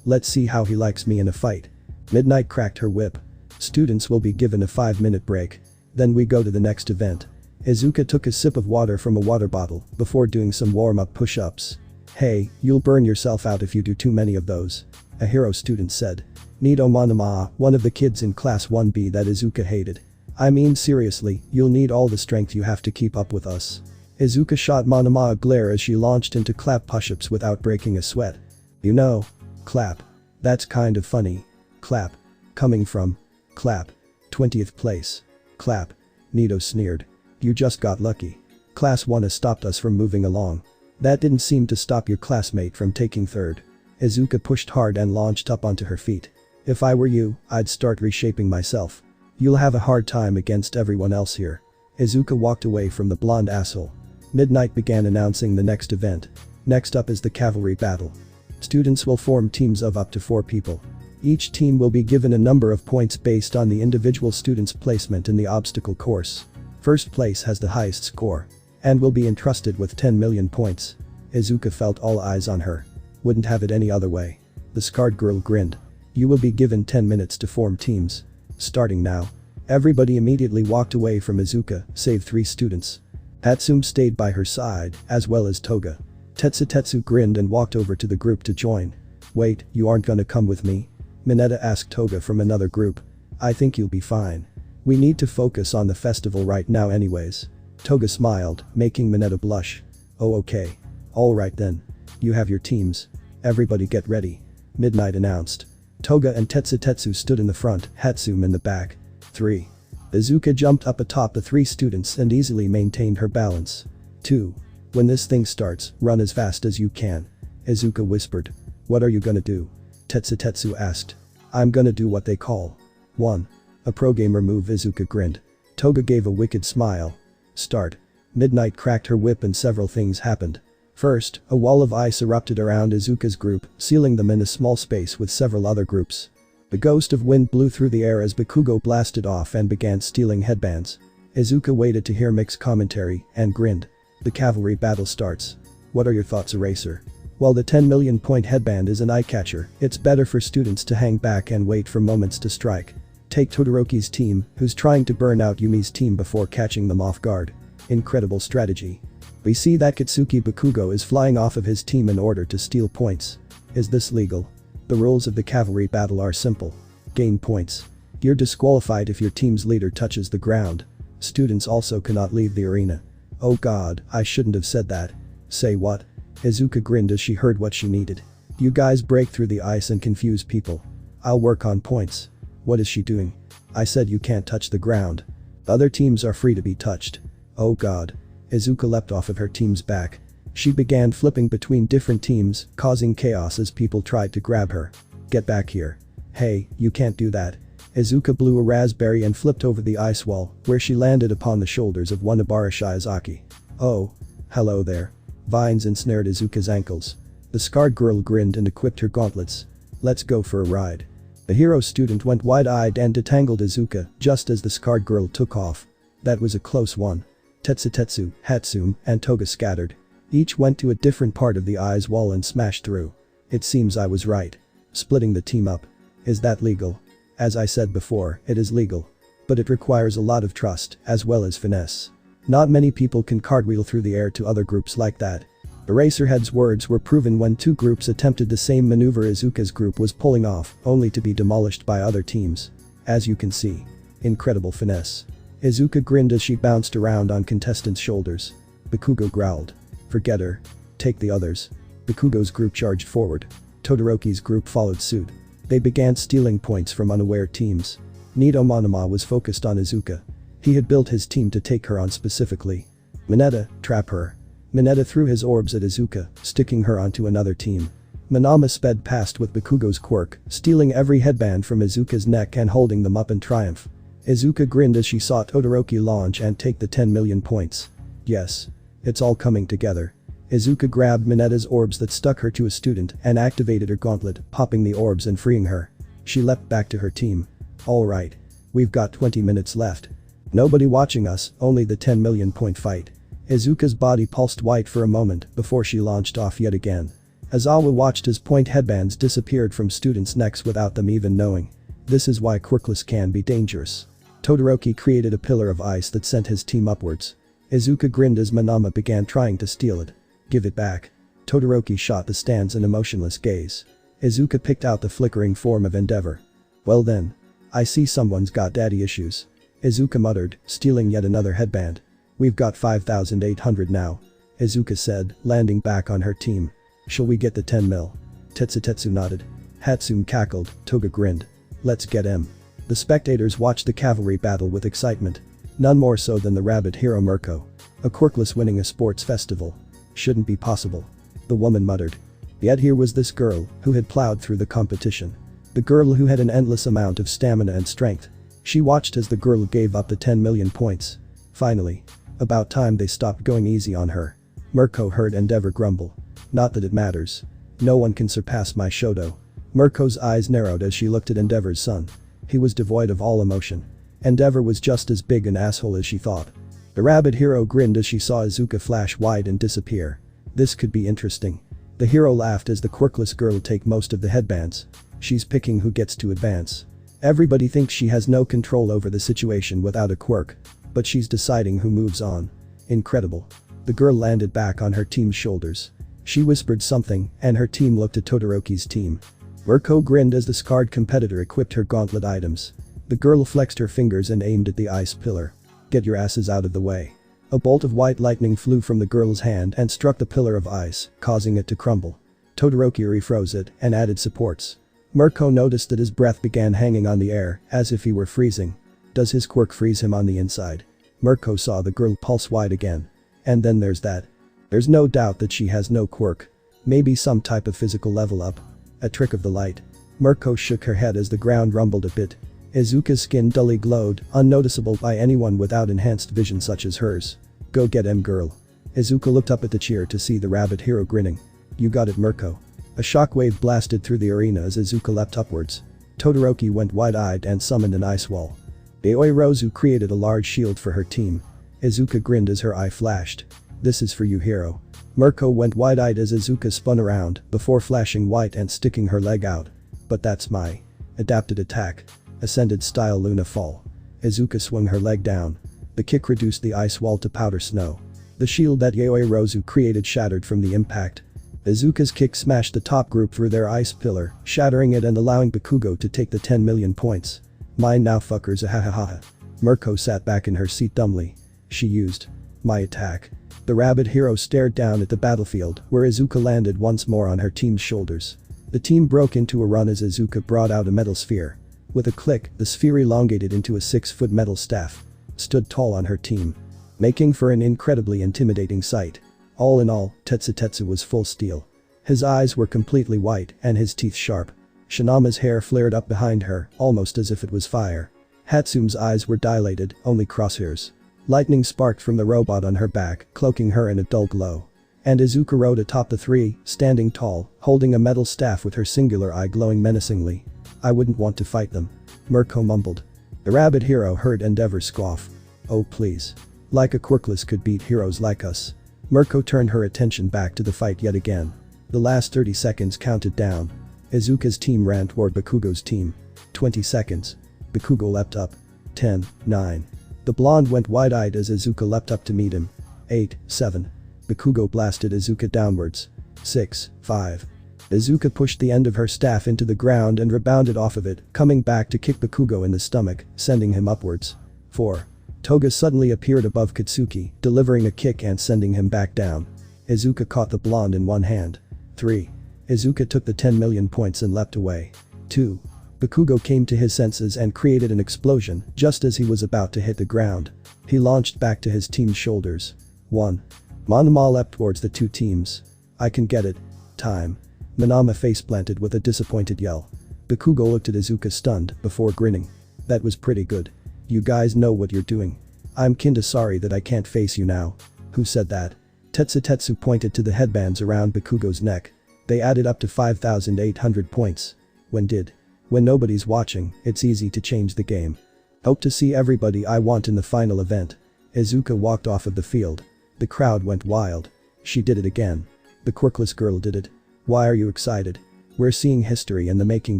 Let's see how he likes me in a fight. Midnight cracked her whip. Students will be given a 5-minute break. Then we go to the next event. Izuka took a sip of water from a water bottle before doing some warm-up push-ups. Hey, you'll burn yourself out if you do too many of those. A hero student said. Nido Manama, one of the kids in class 1B that Izuka hated. I mean seriously, you'll need all the strength you have to keep up with us. Izuka shot Manama a glare as she launched into clap push-ups without breaking a sweat. You know. Clap. That's kind of funny. Clap. Coming from. Clap. 20th place. Clap. Nido sneered. You just got lucky. Class 1 has stopped us from moving along. That didn't seem to stop your classmate from taking 3rd. Izuka pushed hard and launched up onto her feet. If I were you, I'd start reshaping myself. You'll have a hard time against everyone else here. Izuka walked away from the blonde asshole. Midnight began announcing the next event. Next up is the cavalry battle. Students will form teams of up to 4 people. Each team will be given a number of points based on the individual student's placement in the obstacle course. First place has the highest score. And will be entrusted with 10 million points. Izuka felt all eyes on her. Wouldn't have it any other way. The scarred girl grinned. You will be given 10 minutes to form teams. Starting now. Everybody immediately walked away from Izuka, save 3 students. Hatsum stayed by her side, as well as Toga. Tetsutetsu grinned and walked over to the group to join. "Wait, you aren't gonna come with me?" Mineta asked Toga from another group. "I think you'll be fine. We need to focus on the festival right now anyways." Toga smiled, making Mineta blush. "Oh okay. Alright then. You have your teams. Everybody get ready," Midnight announced. Toga and Tetsutetsu stood in the front, Hatsum in the back. 3. Izuka jumped up atop the 3 students and easily maintained her balance. 2. "When this thing starts, run as fast as you can," Izuka whispered. "What are you gonna do?" Tetsutetsu asked. "I'm gonna do what they call 1. A pro-gamer move," Izuka grinned. Toga gave a wicked smile. "Start." Midnight cracked her whip and several things happened. First, a wall of ice erupted around Izuka's group, sealing them in a small space with several other groups. The ghost of wind blew through the air as Bakugo blasted off and began stealing headbands. Izuka waited to hear Mick's commentary and grinned. "The cavalry battle starts. What are your thoughts, Eraser?" While the 10 million point headband is an eye-catcher, it's better for students to hang back and wait for moments to strike. Take Todoroki's team, who's trying to burn out Yumi's team before catching them off guard. Incredible strategy. We see that Katsuki Bakugo is flying off of his team in order to steal points. Is this legal? The rules of the cavalry battle are simple. Gain points. You're disqualified if your team's leader touches the ground. Students also cannot leave the arena. Oh god, I shouldn't have said that. Say what? Izuka grinned as she heard what she needed. You guys break through the ice and confuse people. I'll work on points. What is she doing? I said you can't touch the ground. Other teams are free to be touched. Oh god. Izuka leapt off of her team's back. She began flipping between different teams, causing chaos as people tried to grab her. Get back here. Hey, you can't do that. Izuka blew a raspberry and flipped over the ice wall, where she landed upon the shoulders of one Obara Shiozaki. Oh. Hello there. Vines ensnared Izuka's ankles. The scarred girl grinned and equipped her gauntlets. Let's go for a ride. The hero student went wide-eyed and detangled Izuka just as the scarred girl took off. That was a close one. Tetsutetsu, Hatsum, and Toga scattered. Each went to a different part of the ice wall and smashed through. It seems I was right. Splitting the team up. Is that legal? As I said before, it is legal. But it requires a lot of trust, as well as finesse. Not many people can cartwheel through the air to other groups like that. Eraserhead's words were proven when 2 groups attempted the same maneuver Izuka's group was pulling off, only to be demolished by other teams. As you can see. Incredible finesse. Izuka grinned as she bounced around on contestants' shoulders. Bakugo growled. Forget her. Take the others. Bakugo's group charged forward. Todoroki's group followed suit. They began stealing points from unaware teams. Nido Monoma was focused on Izuka. He had built his team to take her on specifically. Mineta, trap her. Mineta threw his orbs at Izuka, sticking her onto another team. Monoma sped past with Bakugo's quirk, stealing every headband from Izuka's neck and holding them up in triumph. Izuka grinned as she saw Todoroki launch and take the 10 million points. Yes. It's all coming together. Izuka grabbed Mineta's orbs that stuck her to a student and activated her gauntlet, popping the orbs and freeing her. She leapt back to her team. Alright. We've got 20 minutes left. Nobody watching us, only the 10 million point fight. Izuka's body pulsed white for a moment before she launched off yet again. Aizawa watched as point headbands disappeared from students' necks without them even knowing. This is why quirkless can be dangerous. Todoroki created a pillar of ice that sent his team upwards. Izuka grinned as Monoma began trying to steal it. Give it back. Todoroki shot the stands in a motionless gaze. Izuka picked out the flickering form of Endeavor. Well then. I see someone's got daddy issues. Izuka muttered, stealing yet another headband. We've got 5,800 now. Izuka said, landing back on her team. Shall we get the 10 mil? Tetsutetsu nodded. Hatsum cackled, Toga grinned. Let's get him. The spectators watched the cavalry battle with excitement. None more so than the rabbit hero Mirko. A quirkless winning a sports festival. Shouldn't be possible. The woman muttered. Yet here was this girl, who had plowed through the competition. The girl who had an endless amount of stamina and strength. She watched as the girl gave up the 10 million points. Finally. About time they stopped going easy on her. Mirko heard Endeavor grumble. Not that it matters. No one can surpass my Shoto. Mirko's eyes narrowed as she looked at Endeavor's son. He was devoid of all emotion. Endeavor was just as big an asshole as she thought. The rabbit hero grinned as she saw Izuka flash wide and disappear. This could be interesting. The hero laughed as the quirkless girl take most of the headbands. She's picking who gets to advance. Everybody thinks she has no control over the situation without a quirk. But she's deciding who moves on. Incredible. The girl landed back on her team's shoulders. She whispered something, and her team looked at Todoroki's team. Mirko grinned as the scarred competitor equipped her gauntlet items. The girl flexed her fingers and aimed at the ice pillar. Get your asses out of the way. A bolt of white lightning flew from the girl's hand and struck the pillar of ice, causing it to crumble. Todoroki refroze it and added supports. Mirko noticed that his breath began hanging on the air, as if he were freezing. Does his quirk freeze him on the inside? Mirko saw the girl pulse wide again. And then there's that. There's no doubt that she has no quirk. Maybe some type of physical level up. A trick of the light. Mirko shook her head as the ground rumbled a bit. Izuka's skin dully glowed, unnoticeable by anyone without enhanced vision such as hers. Go get him, girl. Izuka looked up at the cheer to see the rabbit hero grinning. You got it, Mirko. A shockwave blasted through the arena as Izuka leapt upwards. Todoroki went wide-eyed and summoned an ice wall. Yaoi Rozu created a large shield for her team. Izuka grinned as her eye flashed. This is for you, hero. Mirko went wide-eyed as Izuka spun around before flashing white and sticking her leg out. But that's my adapted attack. Ascended style Luna Fall. Izuka swung her leg down. The kick reduced the ice wall to powder snow. The shield that Yaoi Rozu created shattered from the impact. Izuka's kick smashed the top group through their ice pillar, shattering it and allowing Bakugo to take the 10 million points. Mine now, fuckers, ahahaha. Mirko sat back in her seat dumbly. She used my attack. The rabbit hero stared down at the battlefield, where Izuka landed once more on her team's shoulders. The team broke into a run as Izuka brought out a metal sphere. With a click, the sphere elongated into a 6-foot metal staff. Stood tall on her team. Making for an incredibly intimidating sight. All in all, Tetsutetsu was full steel. His eyes were completely white and his teeth sharp. Shinama's hair flared up behind her, almost as if it was fire. Hatsume's eyes were dilated, only crosshairs. Lightning sparked from the robot on her back, cloaking her in a dull glow. And Izuka rode atop the three, standing tall, holding a metal staff with her singular eye glowing menacingly. I wouldn't want to fight them. Mirko mumbled. The rabbit hero heard Endeavor scoff. Oh please. Like a quirkless could beat heroes like us. Mirko turned her attention back to the fight yet again. The last 30 seconds counted down. Izuka's team ran toward Bakugo's team. 20 seconds. Bakugo leapt up. 10, 9. The blonde went wide-eyed as Izuka leapt up to meet him. 8, 7. Bakugo blasted Izuka downwards. 6, 5. Izuka pushed the end of her staff into the ground and rebounded off of it, coming back to kick Bakugo in the stomach, sending him upwards. 4. Toga suddenly appeared above Katsuki, delivering a kick and sending him back down. Izuka caught the blonde in one hand. 3. Izuka took the 10 million points and leapt away. 2. Bakugo came to his senses and created an explosion just as he was about to hit the ground. He launched back to his team's shoulders. 1. Monoma leapt towards the two teams. I can get it. Time. Manama faceplanted with a disappointed yell. Bakugo looked at Izuka stunned before grinning. That was pretty good. You guys know what you're doing. I'm kinda sorry that I can't face you now. Who said that? Tetsutetsu pointed to the headbands around Bakugo's neck. They added up to 5,800 points. When nobody's watching, it's easy to change the game. Hope to see everybody I want in the final event. Izuka walked off of the field. The crowd went wild. She did it again. The quirkless girl did it. Why are you excited? We're seeing history in the making,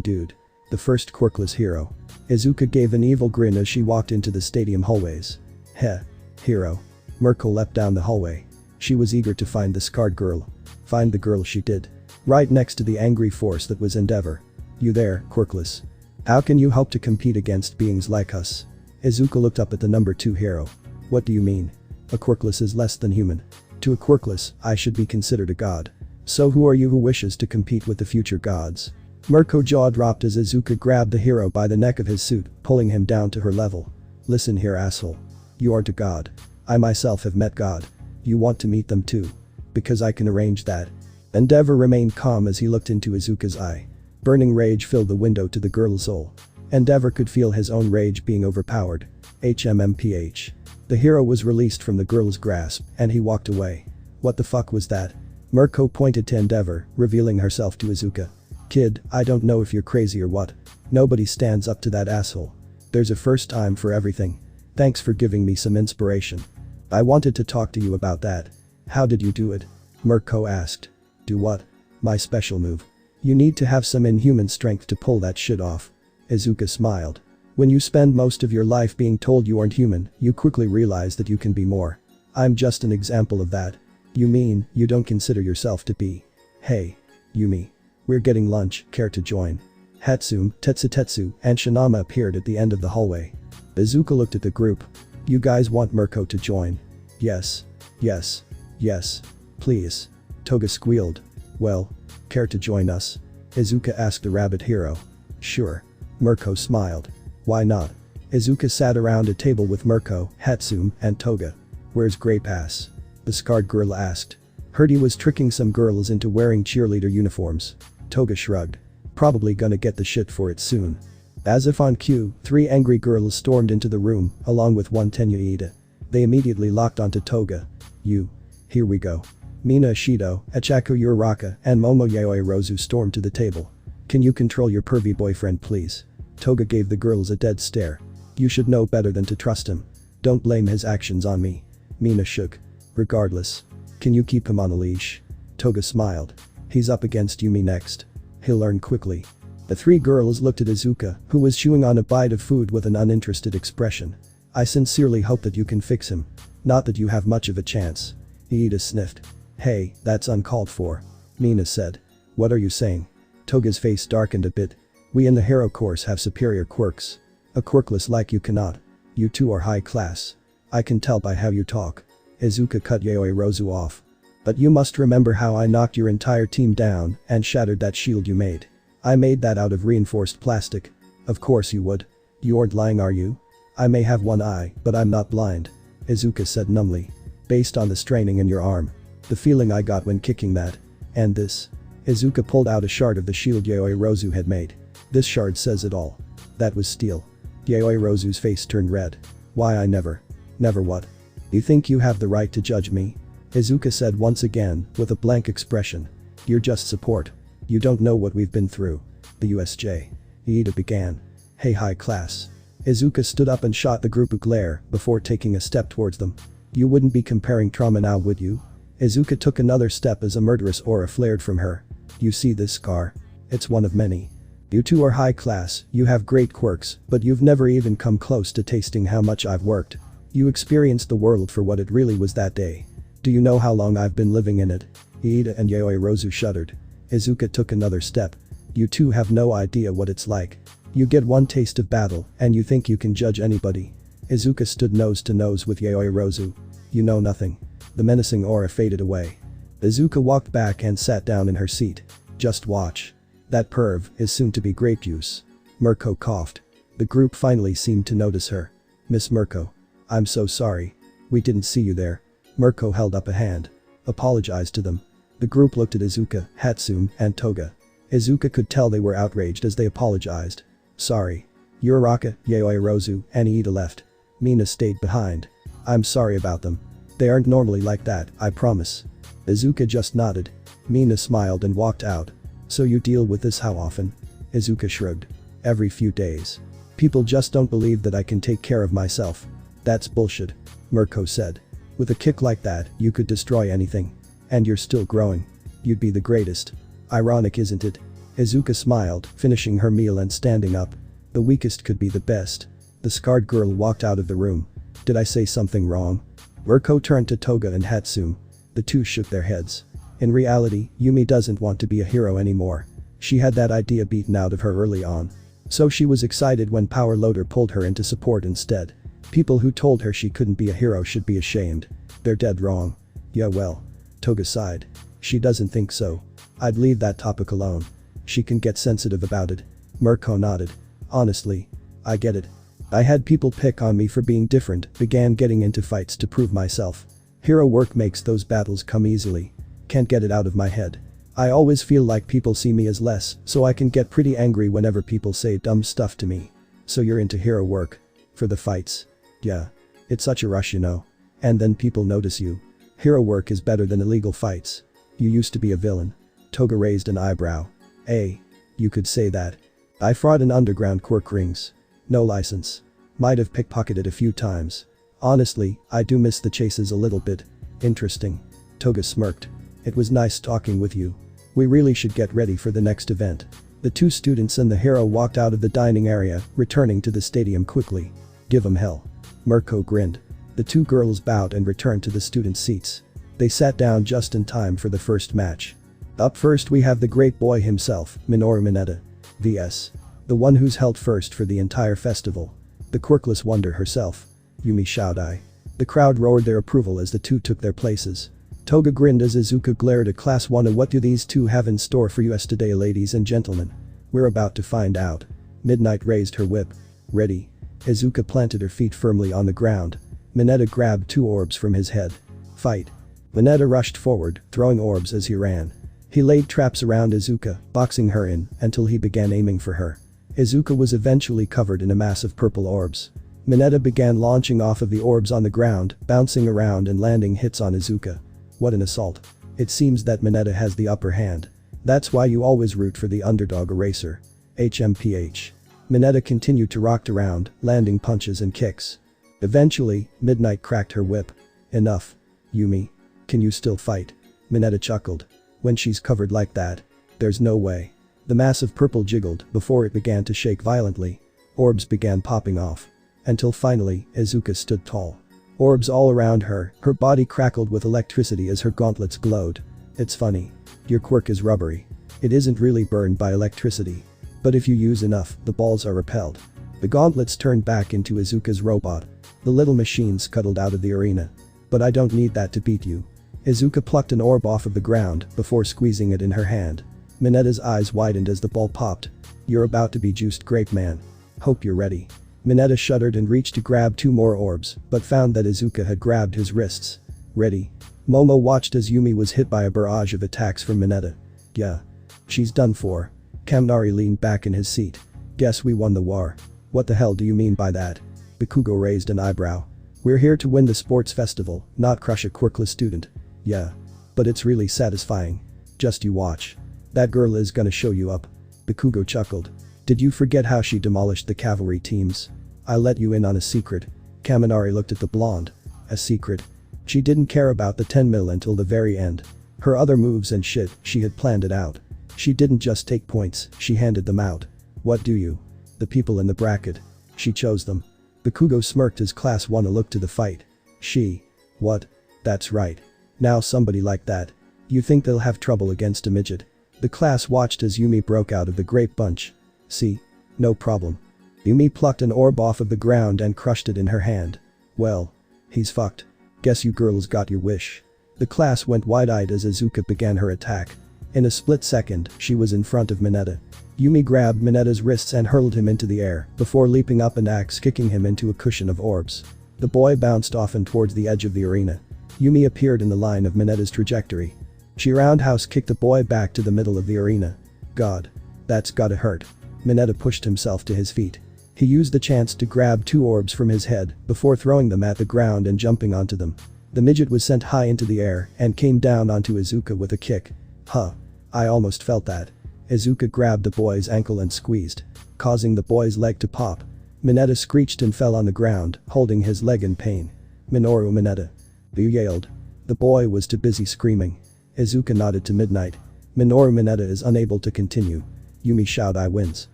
dude. The first quirkless hero. Izuka gave an evil grin as she walked into the stadium hallways. Heh. Hero. Mirko leapt down the hallway. She was eager to find the scarred girl. Find the girl she did. Right next to the angry force that was Endeavor. You there, quirkless? How can you hope to compete against beings like us? Izuka looked up at the number 2 hero. What do you mean? A quirkless is less than human. To a quirkless, I should be considered a god. So who are you who wishes to compete with the future gods? Mirko jaw dropped as Izuka grabbed the hero by the neck of his suit, pulling him down to her level. Listen here, asshole. You aren't a god. I myself have met God. You want to meet them too? Because I can arrange that. Endeavor remained calm as he looked into Izuka's eye. Burning rage filled the window to the girl's soul. Endeavor could feel his own rage being overpowered. HMMPH. The hero was released from the girl's grasp, and he walked away. What the fuck was that? Mirko pointed to Endeavor, revealing herself to Izuka. Kid, I don't know if you're crazy or what. Nobody stands up to that asshole. There's a first time for everything. Thanks for giving me some inspiration. I wanted to talk to you about that. How did you do it? Mirko asked. Do what? My special move. You need to have some inhuman strength to pull that shit off. Izuka smiled. When you spend most of your life being told you aren't human, you quickly realize that you can be more. I'm just an example of that. You mean, you don't consider yourself to be? Hey. Yumi. We're getting lunch, care to join? Hatsune, Tetsutetsu, and Shinama appeared at the end of the hallway. Izuka looked at the group. You guys want Mirko to join? Yes. Yes. Yes. Please. Toga squealed. Well, care to join us? Izuka asked the rabbit hero. Sure. Mirko smiled. Why not? Izuka sat around a table with Mirko, Hatsune, and Toga. Where's Grey Pass? The scarred girl asked. Heard he was tricking some girls into wearing cheerleader uniforms. Toga shrugged. Probably gonna get the shit for it soon. As if on cue, 3 angry girls stormed into the room, along with one Tenuida. They immediately locked onto Toga. Here we go. Mina Ishido, Achaku Uraraka, and Momo Yaoi Rozu stormed to the table. Can you control your pervy boyfriend please? Toga gave the girls a dead stare. You should know better than to trust him. Don't blame his actions on me. Mina shook. Regardless. Can you keep him on a leash? Toga smiled. He's up against Yumi next. He'll learn quickly. The 3 girls looked at Izuka, who was chewing on a bite of food with an uninterested expression. I sincerely hope that you can fix him. Not that you have much of a chance. Iida sniffed. Hey, that's uncalled for. Mina said. What are you saying? Toga's face darkened a bit. We in the hero course have superior quirks. A quirkless like you cannot. You two are high class. I can tell by how you talk. Izuka cut Yaoi Rozu off. But you must remember how I knocked your entire team down and shattered that shield you made. I made that out of reinforced plastic. Of course you would. You aren't lying, are you? I may have one eye, but I'm not blind. Izuka said numbly. Based on the straining in your arm. The feeling I got when kicking that. And this. Izuka pulled out a shard of the shield Yaoi Rozu had made. This shard says it all. That was steel. Yaoi Rozu's face turned red. Why I never. Never what? You think you have the right to judge me? Izuka said once again, with a blank expression. You're just support. You don't know what we've been through. The USJ. Iida began. Hey high class. Izuka stood up and shot the group a glare before taking a step towards them. You wouldn't be comparing trauma now, would you? Izuka took another step as a murderous aura flared from her. You see this scar? It's one of many. You two are high class, you have great quirks, but you've never even come close to tasting how much I've worked. You experienced the world for what it really was that day. Do you know how long I've been living in it? Iida and Yaoi Rozu shuddered. Izuka took another step. You two have no idea what it's like. You get one taste of battle, and you think you can judge anybody. Izuka stood nose to nose with Yaoi Rozu. You know nothing. The menacing aura faded away. Izuka walked back and sat down in her seat. Just watch. That perv is soon to be grape juice. Mirko coughed. The group finally seemed to notice her. Miss Mirko. I'm so sorry. We didn't see you there. Mirko held up a hand. Apologized to them. The group looked at Izuka, Hatsune, and Toga. Izuka could tell they were outraged as they apologized. Sorry. Uraraka, Yaoi Rozu, and Iida left. Mina stayed behind. I'm sorry about them. They aren't normally like that, I promise. Izuka just nodded. Mina smiled and walked out. So you deal with this how often? Izuka shrugged. Every few days. People just don't believe that I can take care of myself. That's bullshit. Mirko said. With a kick like that, you could destroy anything. And you're still growing. You'd be the greatest. Ironic, isn't it? Izuka smiled, finishing her meal and standing up. The weakest could be the best. The scarred girl walked out of the room. Did I say something wrong? Mirko turned to Toga and Hatsune. The two shook their heads. In reality, Yumi doesn't want to be a hero anymore. She had that idea beaten out of her early on. So she was excited when Power Loader pulled her into support instead. People who told her she couldn't be a hero should be ashamed. They're dead wrong. Yeah well. Toga sighed. She doesn't think so. I'd leave that topic alone. She can get sensitive about it. Mirko nodded. Honestly. I get it. I had people pick on me for being different, began getting into fights to prove myself. Hero work makes those battles come easily. Can't get it out of my head. I always feel like people see me as less, so I can get pretty angry whenever people say dumb stuff to me. So you're into hero work. For the fights. Yeah. It's such a rush, you know. And then people notice you. Hero work is better than illegal fights. You used to be a villain. Toga raised an eyebrow. You could say that. I fraud in underground quirk rings. No license. Might have pickpocketed a few times. Honestly, I do miss the chases a little bit. Interesting. Toga smirked. It was nice talking with you. We really should get ready for the next event. The two students and the hero walked out of the dining area, returning to the stadium quickly. Give 'em hell. Mirko grinned. The two girls bowed and returned to the students' seats. They sat down just in time for the first match. Up first we have the great boy himself, Minoru Mineta. vs. the one who's held first for the entire festival. The quirkless wonder herself. Yumi Shaodai. The crowd roared their approval as the two took their places. Toga grinned as Izuka glared at Class 1. And what do these two have in store for us today, ladies and gentlemen? We're about to find out. Midnight raised her whip. Ready. Izuka planted her feet firmly on the ground. Mineta grabbed 2 orbs from his head. Fight. Mineta rushed forward, throwing orbs as he ran. He laid traps around Izuka, boxing her in, until he began aiming for her. Izuka was eventually covered in a mass of purple orbs. Mineta began launching off of the orbs on the ground, bouncing around and landing hits on Izuka. What an assault. It seems that Mineta has the upper hand. That's why you always root for the underdog eraser. HMPH. Mineta continued to rock around, landing punches and kicks. Eventually, Midnight cracked her whip. Enough. Yumi. Can you still fight? Mineta chuckled. When she's covered like that, there's no way. The massive purple jiggled before it began to shake violently. Orbs began popping off. Until finally, Izuka stood tall. Orbs all around her, her body crackled with electricity as her gauntlets glowed. It's funny. Your quirk is rubbery. It isn't really burned by electricity. But if you use enough, the balls are repelled. The gauntlets turned back into Izuka's robot. The little machine scuttled out of the arena. But I don't need that to beat you. Izuka plucked an orb off of the ground before squeezing it in her hand. Mineta's eyes widened as the ball popped. You're about to be juiced, grape man. Hope you're ready. Mineta shuddered and reached to grab 2 more orbs, but found that Izuka had grabbed his wrists. Ready. Momo watched as Yumi was hit by a barrage of attacks from Mineta. Yeah. She's done for. Kamnari leaned back in his seat. Guess we won the war. What the hell do you mean by that? Bakugo raised an eyebrow. We're here to win the sports festival, not crush a quirkless student. Yeah. But it's really satisfying. Just you watch. That girl is gonna show you up. Bakugo chuckled. Did you forget how she demolished the cavalry teams? I'll let you in on a secret. Kaminari looked at the blonde. A secret? She didn't care about the 10 mil until the very end. Her other moves and shit, she had planned it out. She didn't just take points, she handed them out. What do you? The people in the bracket. She chose them. Bakugo smirked as Class 1 looked to the fight. She. What? That's right. Now somebody like that. You think they'll have trouble against a midget? The class watched as Yumi broke out of the grape bunch. See? No problem. Yumi plucked an orb off of the ground and crushed it in her hand. Well. He's fucked. Guess you girls got your wish. The class went wide-eyed as Izuka began her attack. In a split second, she was in front of Mineta. Yumi grabbed Mineta's wrists and hurled him into the air, before leaping up and axe kicking him into a cushion of orbs. The boy bounced off and towards the edge of the arena. Yumi appeared in the line of Mineta's trajectory. She roundhouse kicked the boy back to the middle of the arena. God. That's gotta hurt. Mineta pushed himself to his feet. He used the chance to grab 2 orbs from his head, before throwing them at the ground and jumping onto them. The midget was sent high into the air and came down onto Izuka with a kick. Huh. I almost felt that. Izuka grabbed the boy's ankle and squeezed, causing the boy's leg to pop. Mineta screeched and fell on the ground, holding his leg in pain. Minoru Mineta. You yelled. The boy was too busy screaming. Izuka nodded to Midnight. Minoru Mineta is unable to continue. Yumi Shaodai wins.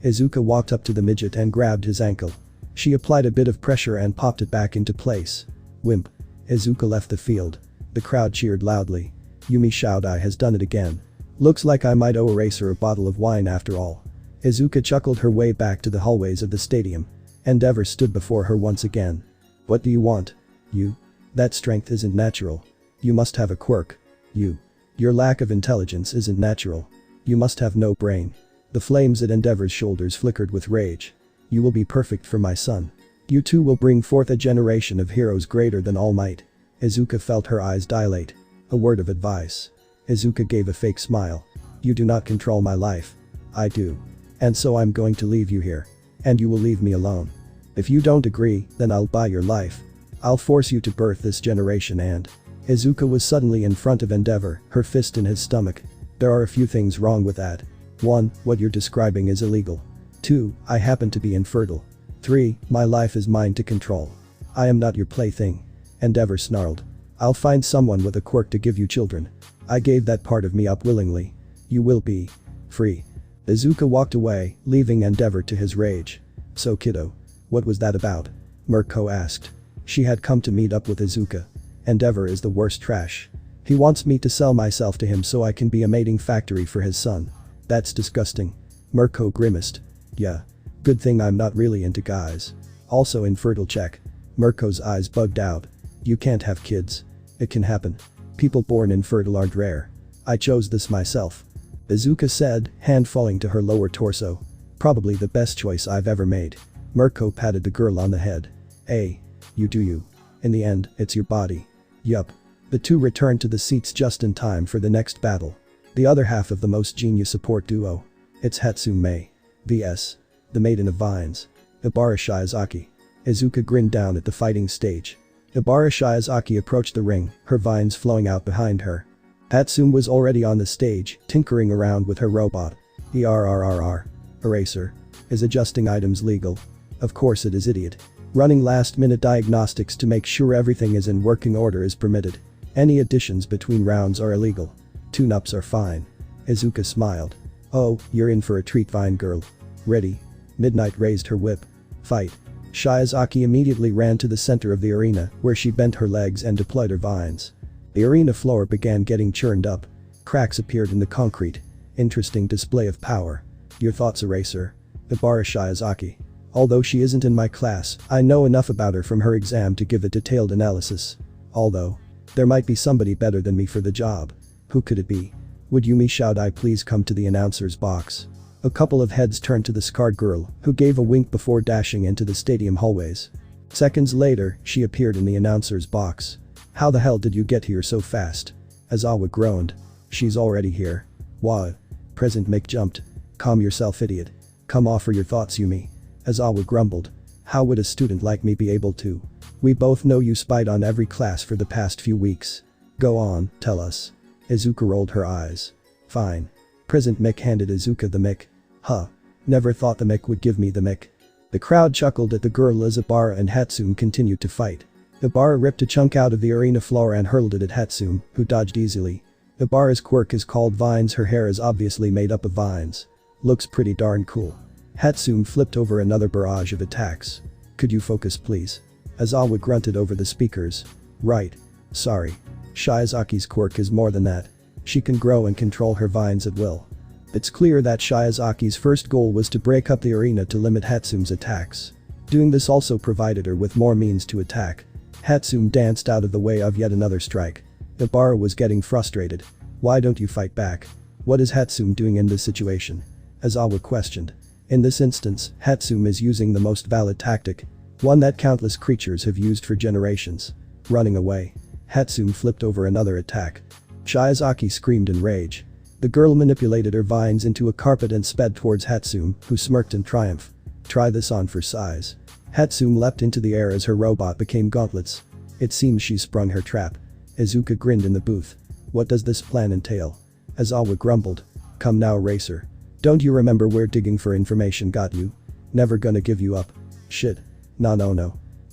Izuka walked up to the midget and grabbed his ankle. She applied a bit of pressure and popped it back into place. Wimp. Izuka left the field. The crowd cheered loudly. Yumi Shaodai has done it again. Looks like I might owe Eraser a bottle of wine after all. Izuka chuckled her way back to the hallways of the stadium. Endeavor stood before her once again. What do you want? You? That strength isn't natural. You must have a quirk. Your lack of intelligence isn't natural. You must have no brain. The flames at Endeavor's shoulders flickered with rage. You will be perfect for my son. You two will bring forth a generation of heroes greater than All Might. Izuka felt her eyes dilate. A word of advice. Izuka gave a fake smile. You do not control my life. I do. And so I'm going to leave you here. And you will leave me alone. If you don't agree, then I'll buy your life. I'll force you to birth this generation and… Izuka was suddenly in front of Endeavor, her fist in his stomach. There are a few things wrong with that. 1. What you're describing is illegal. 2. I happen to be infertile. 3. My life is mine to control. I am not your plaything. Endeavor snarled. I'll find someone with a quirk to give you children. I gave that part of me up willingly. You will be… free. Izuka walked away, leaving Endeavor to his rage. So kiddo. What was that about? Mirko asked. She had come to meet up with Izuka. Endeavor is the worst trash. He wants me to sell myself to him so I can be a mating factory for his son. That's disgusting. Mirko grimaced. Yeah. Good thing I'm not really into guys. Also infertile check. Mirko's eyes bugged out. You can't have kids. It can happen. People born infertile aren't rare. I chose this myself. Izuka said, hand falling to her lower torso. Probably the best choice I've ever made. Mirko patted the girl on the head. Hey. You do you. In the end, it's your body. Yup. The two returned to the seats just in time for the next battle. The other half of the most genius support duo. It's Hatsume vs. the Maiden of Vines. Ibara Shiozaki. Izuka grinned down at the fighting stage. Ibara Shiozaki approached the ring, her vines flowing out behind her. Hatsume was already on the stage, tinkering around with her robot. Eraser. Is adjusting items legal? Of course it is, idiot. Running last-minute diagnostics to make sure everything is in working order is permitted. Any additions between rounds are illegal. Tune-ups are fine. Izuka smiled. Oh, you're in for a treat, Vine Girl. Ready? Midnight raised her whip. Fight. Shiozaki immediately ran to the center of the arena, where she bent her legs and deployed her vines. The arena floor began getting churned up. Cracks appeared in the concrete. Interesting display of power. Your thoughts, Eraser? Ibara Shiozaki. Although she isn't in my class, I know enough about her from her exam to give a detailed analysis. Although, there might be somebody better than me for the job. Who could it be? Would Yumi Shaodai please come to the announcer's box? A couple of heads turned to the scarred girl, who gave a wink before dashing into the stadium hallways. Seconds later, she appeared in the announcer's box. How the hell did you get here so fast? Azawa groaned. She's already here. What? President Mick jumped. Calm yourself, idiot. Come offer your thoughts, Yumi. Azawa grumbled. How would a student like me be able to? We both know you spied on every class for the past few weeks. Go on, tell us. Izuka rolled her eyes. Fine. President Mick handed Izuka the mic. Huh. Never thought the mic would give me the mic. The crowd chuckled at the girl as Ibara and Hatsume continued to fight. Ibara ripped a chunk out of the arena floor and hurled it at Hatsume, who dodged easily. Ibara's quirk is called vines. Her hair is obviously made up of vines. Looks pretty darn cool. Hatsume flipped over another barrage of attacks. Could you focus, please? Azawa grunted over the speakers. Right. Sorry. Shiozaki's quirk is more than that. She can grow and control her vines at will. It's clear that Shiozaki's first goal was to break up the arena to limit Hatsume's attacks. Doing this also provided her with more means to attack. Hatsume danced out of the way of yet another strike. Ibara was getting frustrated. Why don't you fight back? What is Hatsume doing in this situation? Azawa questioned. In this instance, Hatsume is using the most valid tactic. One that countless creatures have used for generations. Running away. Hatsume flipped over another attack. Shiozaki screamed in rage. The girl manipulated her vines into a carpet and sped towards Hatsume, who smirked in triumph. Try this on for size. Hatsume leapt into the air as her robot became gauntlets. It seems she sprung her trap. Izuka grinned in the booth. What does this plan entail? Azawa grumbled. Come now, Racer. Don't you remember where digging for information got you? Never gonna give you up. Shit. No.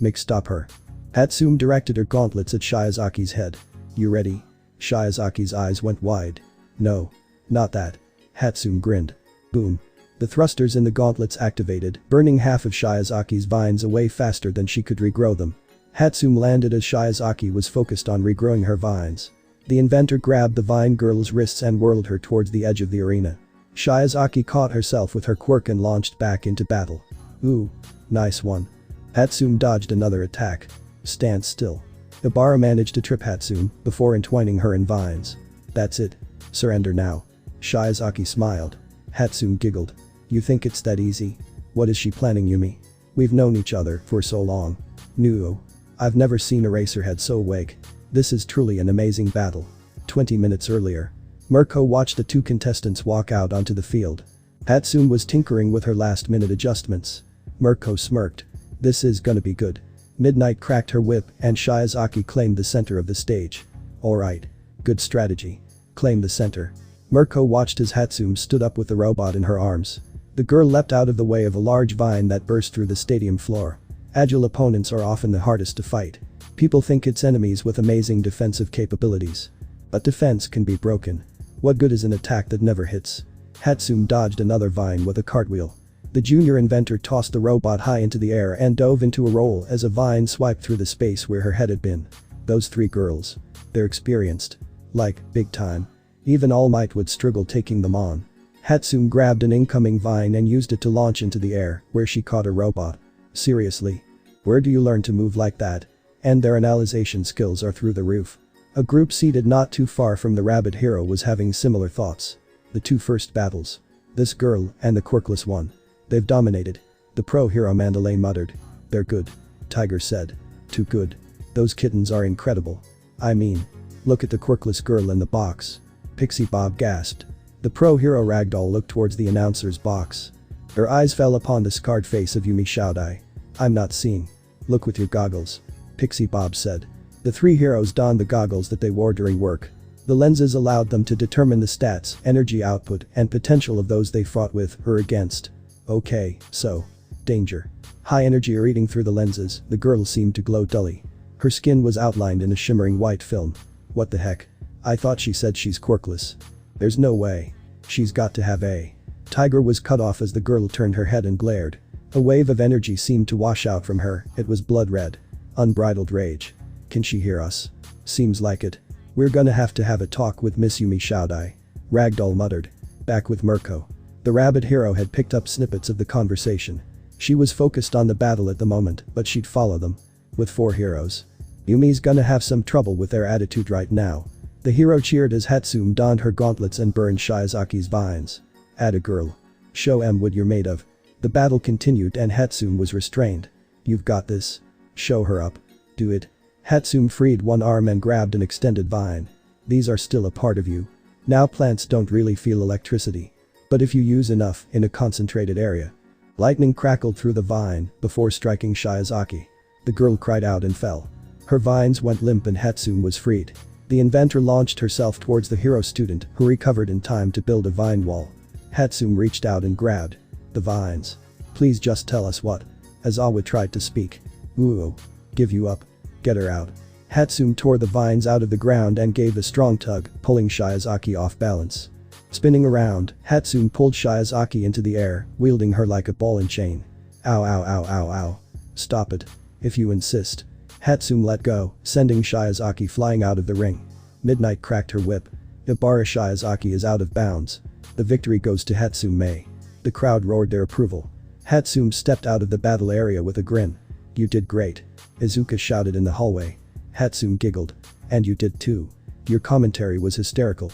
Mick, stop her. Hatsume directed her gauntlets at Shiozaki's head. You ready? Shiozaki's eyes went wide. No. Not that. Hatsume grinned. Boom. The thrusters in the gauntlets activated, burning half of Shiozaki's vines away faster than she could regrow them. Hatsume landed as Shiozaki was focused on regrowing her vines. The inventor grabbed the vine girl's wrists and whirled her towards the edge of the arena. Shiozaki caught herself with her quirk and launched back into battle. Ooh. Nice one. Hatsume dodged another attack. Stand still. Ibara managed to trip Hatsume before entwining her in vines. That's it. Surrender now. Shiozaki smiled. Hatsume giggled. You think it's that easy? What is she planning, Yumi? We've known each other for so long. No. I've never seen Eraserhead so awake. This is truly an amazing battle. 20 minutes earlier. Mirko watched the two contestants walk out onto the field. Hatsume was tinkering with her last-minute adjustments. Mirko smirked. This is gonna be good. Midnight cracked her whip and Shiozaki claimed the center of the stage. Alright. Good strategy. Claim the center. Mirko watched as Hatsume stood up with the robot in her arms. The girl leapt out of the way of a large vine that burst through the stadium floor. Agile opponents are often the hardest to fight. People think it's enemies with amazing defensive capabilities. But defense can be broken. What good is an attack that never hits? Hatsum dodged another vine with a cartwheel. The junior inventor tossed the robot high into the air and dove into a roll as a vine swiped through the space where her head had been. Those three girls. They're experienced. Like, big time. Even All Might would struggle taking them on. Hatsum grabbed an incoming vine and used it to launch into the air, where she caught a robot. Seriously? Where do you learn to move like that? And their analyzation skills are through the roof. A group seated not too far from the rabbit hero was having similar thoughts. The two first battles. This girl and the quirkless one. They've dominated. The pro hero Mandalay muttered. They're good. Tiger said. Too good. Those kittens are incredible. I mean. Look at the quirkless girl in the box. Pixie Bob gasped. The pro hero Ragdoll looked towards the announcer's box. Her eyes fell upon the scarred face of Yumi Shaodai. I'm not seeing. Look with your goggles. Pixie Bob said. The three heroes donned the goggles that they wore during work. The lenses allowed them to determine the stats, energy output, and potential of those they fought with or against. Okay, so. Danger. High energy are eating through the lenses, the girl seemed to glow dully. Her skin was outlined in a shimmering white film. What the heck? I thought she said she's quirkless. There's no way. She's got to have a. Tiger was cut off as the girl turned her head and glared. A wave of energy seemed to wash out from her, it was blood red. Unbridled rage. Can she hear us? Seems like it. We're gonna have a talk with Miss Yumi Shaodai. Ragdoll muttered. Back with Mirko. The rabbit hero had picked up snippets of the conversation. She was focused on the battle at the moment, but she'd follow them. With four heroes. Yumi's gonna have some trouble with their attitude right now. The hero cheered as Hatsum donned her gauntlets and burned Shiizaki's vines. Atta girl. Show 'em what you're made of. The battle continued and Hatsum was restrained. You've got this. Show her up. Do it. Hatsum freed one arm and grabbed an extended vine. These are still a part of you. Now plants don't really feel electricity. But if you use enough in a concentrated area. Lightning crackled through the vine before striking Shiizaki. The girl cried out and fell. Her vines went limp and Hatsum was freed. The inventor launched herself towards the hero student who recovered in time to build a vine wall. Hatsum reached out and grabbed the vines. Please just tell us what. Azawa tried to speak. Ooh. Give you up. Get her out. Hatsum tore the vines out of the ground and gave a strong tug, pulling Shiizaki off balance. Spinning around, Hatsum pulled Shiizaki into the air, wielding her like a ball and chain. Ow ow ow ow ow. Stop it. If you insist. Hatsum let go, sending Shiizaki flying out of the ring. Midnight cracked her whip. Ibara Shiizaki is out of bounds. The victory goes to Hatsum Mei. The crowd roared their approval. Hatsum stepped out of the battle area with a grin. You did great. Izuka shouted in the hallway. Hatsum giggled. And you did too. Your commentary was hysterical.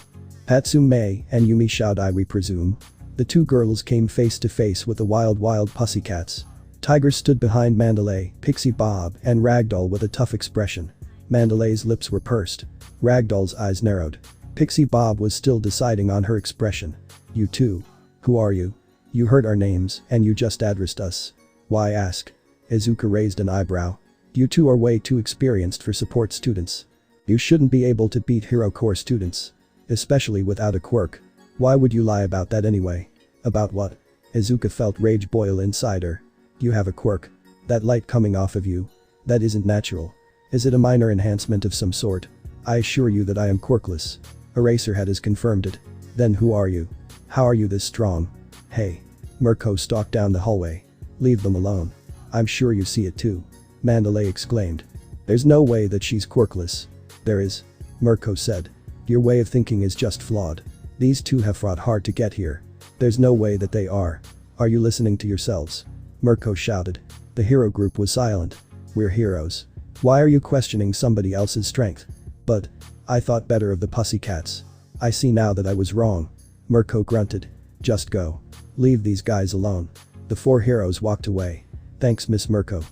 Hatsum Mei and Yumi Shaodai we presume. The two girls came face to face with the wild pussycats. Tiger stood behind Mandalay, Pixie Bob, and Ragdoll with a tough expression. Mandalay's lips were pursed. Ragdoll's eyes narrowed. Pixie Bob was still deciding on her expression. You two. Who are you? You heard our names and you just addressed us. Why ask? Izuka raised an eyebrow. You two are way too experienced for support students. You shouldn't be able to beat Hero Corps students. Especially without a quirk. Why would you lie about that anyway? About what? Izuka felt rage boil inside her. You have a quirk. That light coming off of you. That isn't natural. Is it a minor enhancement of some sort? I assure you that I am quirkless. Eraserhead has confirmed it. Then who are you? How are you this strong? Hey. Mirko stalked down the hallway. Leave them alone. I'm sure you see it too. Mandalay exclaimed. There's no way that she's quirkless. There is. Mirko said. Your way of thinking is just flawed. These two have fought hard to get here. There's no way that they are. Are you listening to yourselves? Mirko shouted. The hero group was silent. We're heroes. Why are you questioning somebody else's strength? But. I thought better of the pussycats. I see now that I was wrong. Mirko grunted. Just go. Leave these guys alone. The four heroes walked away. Thanks Miss Mirko.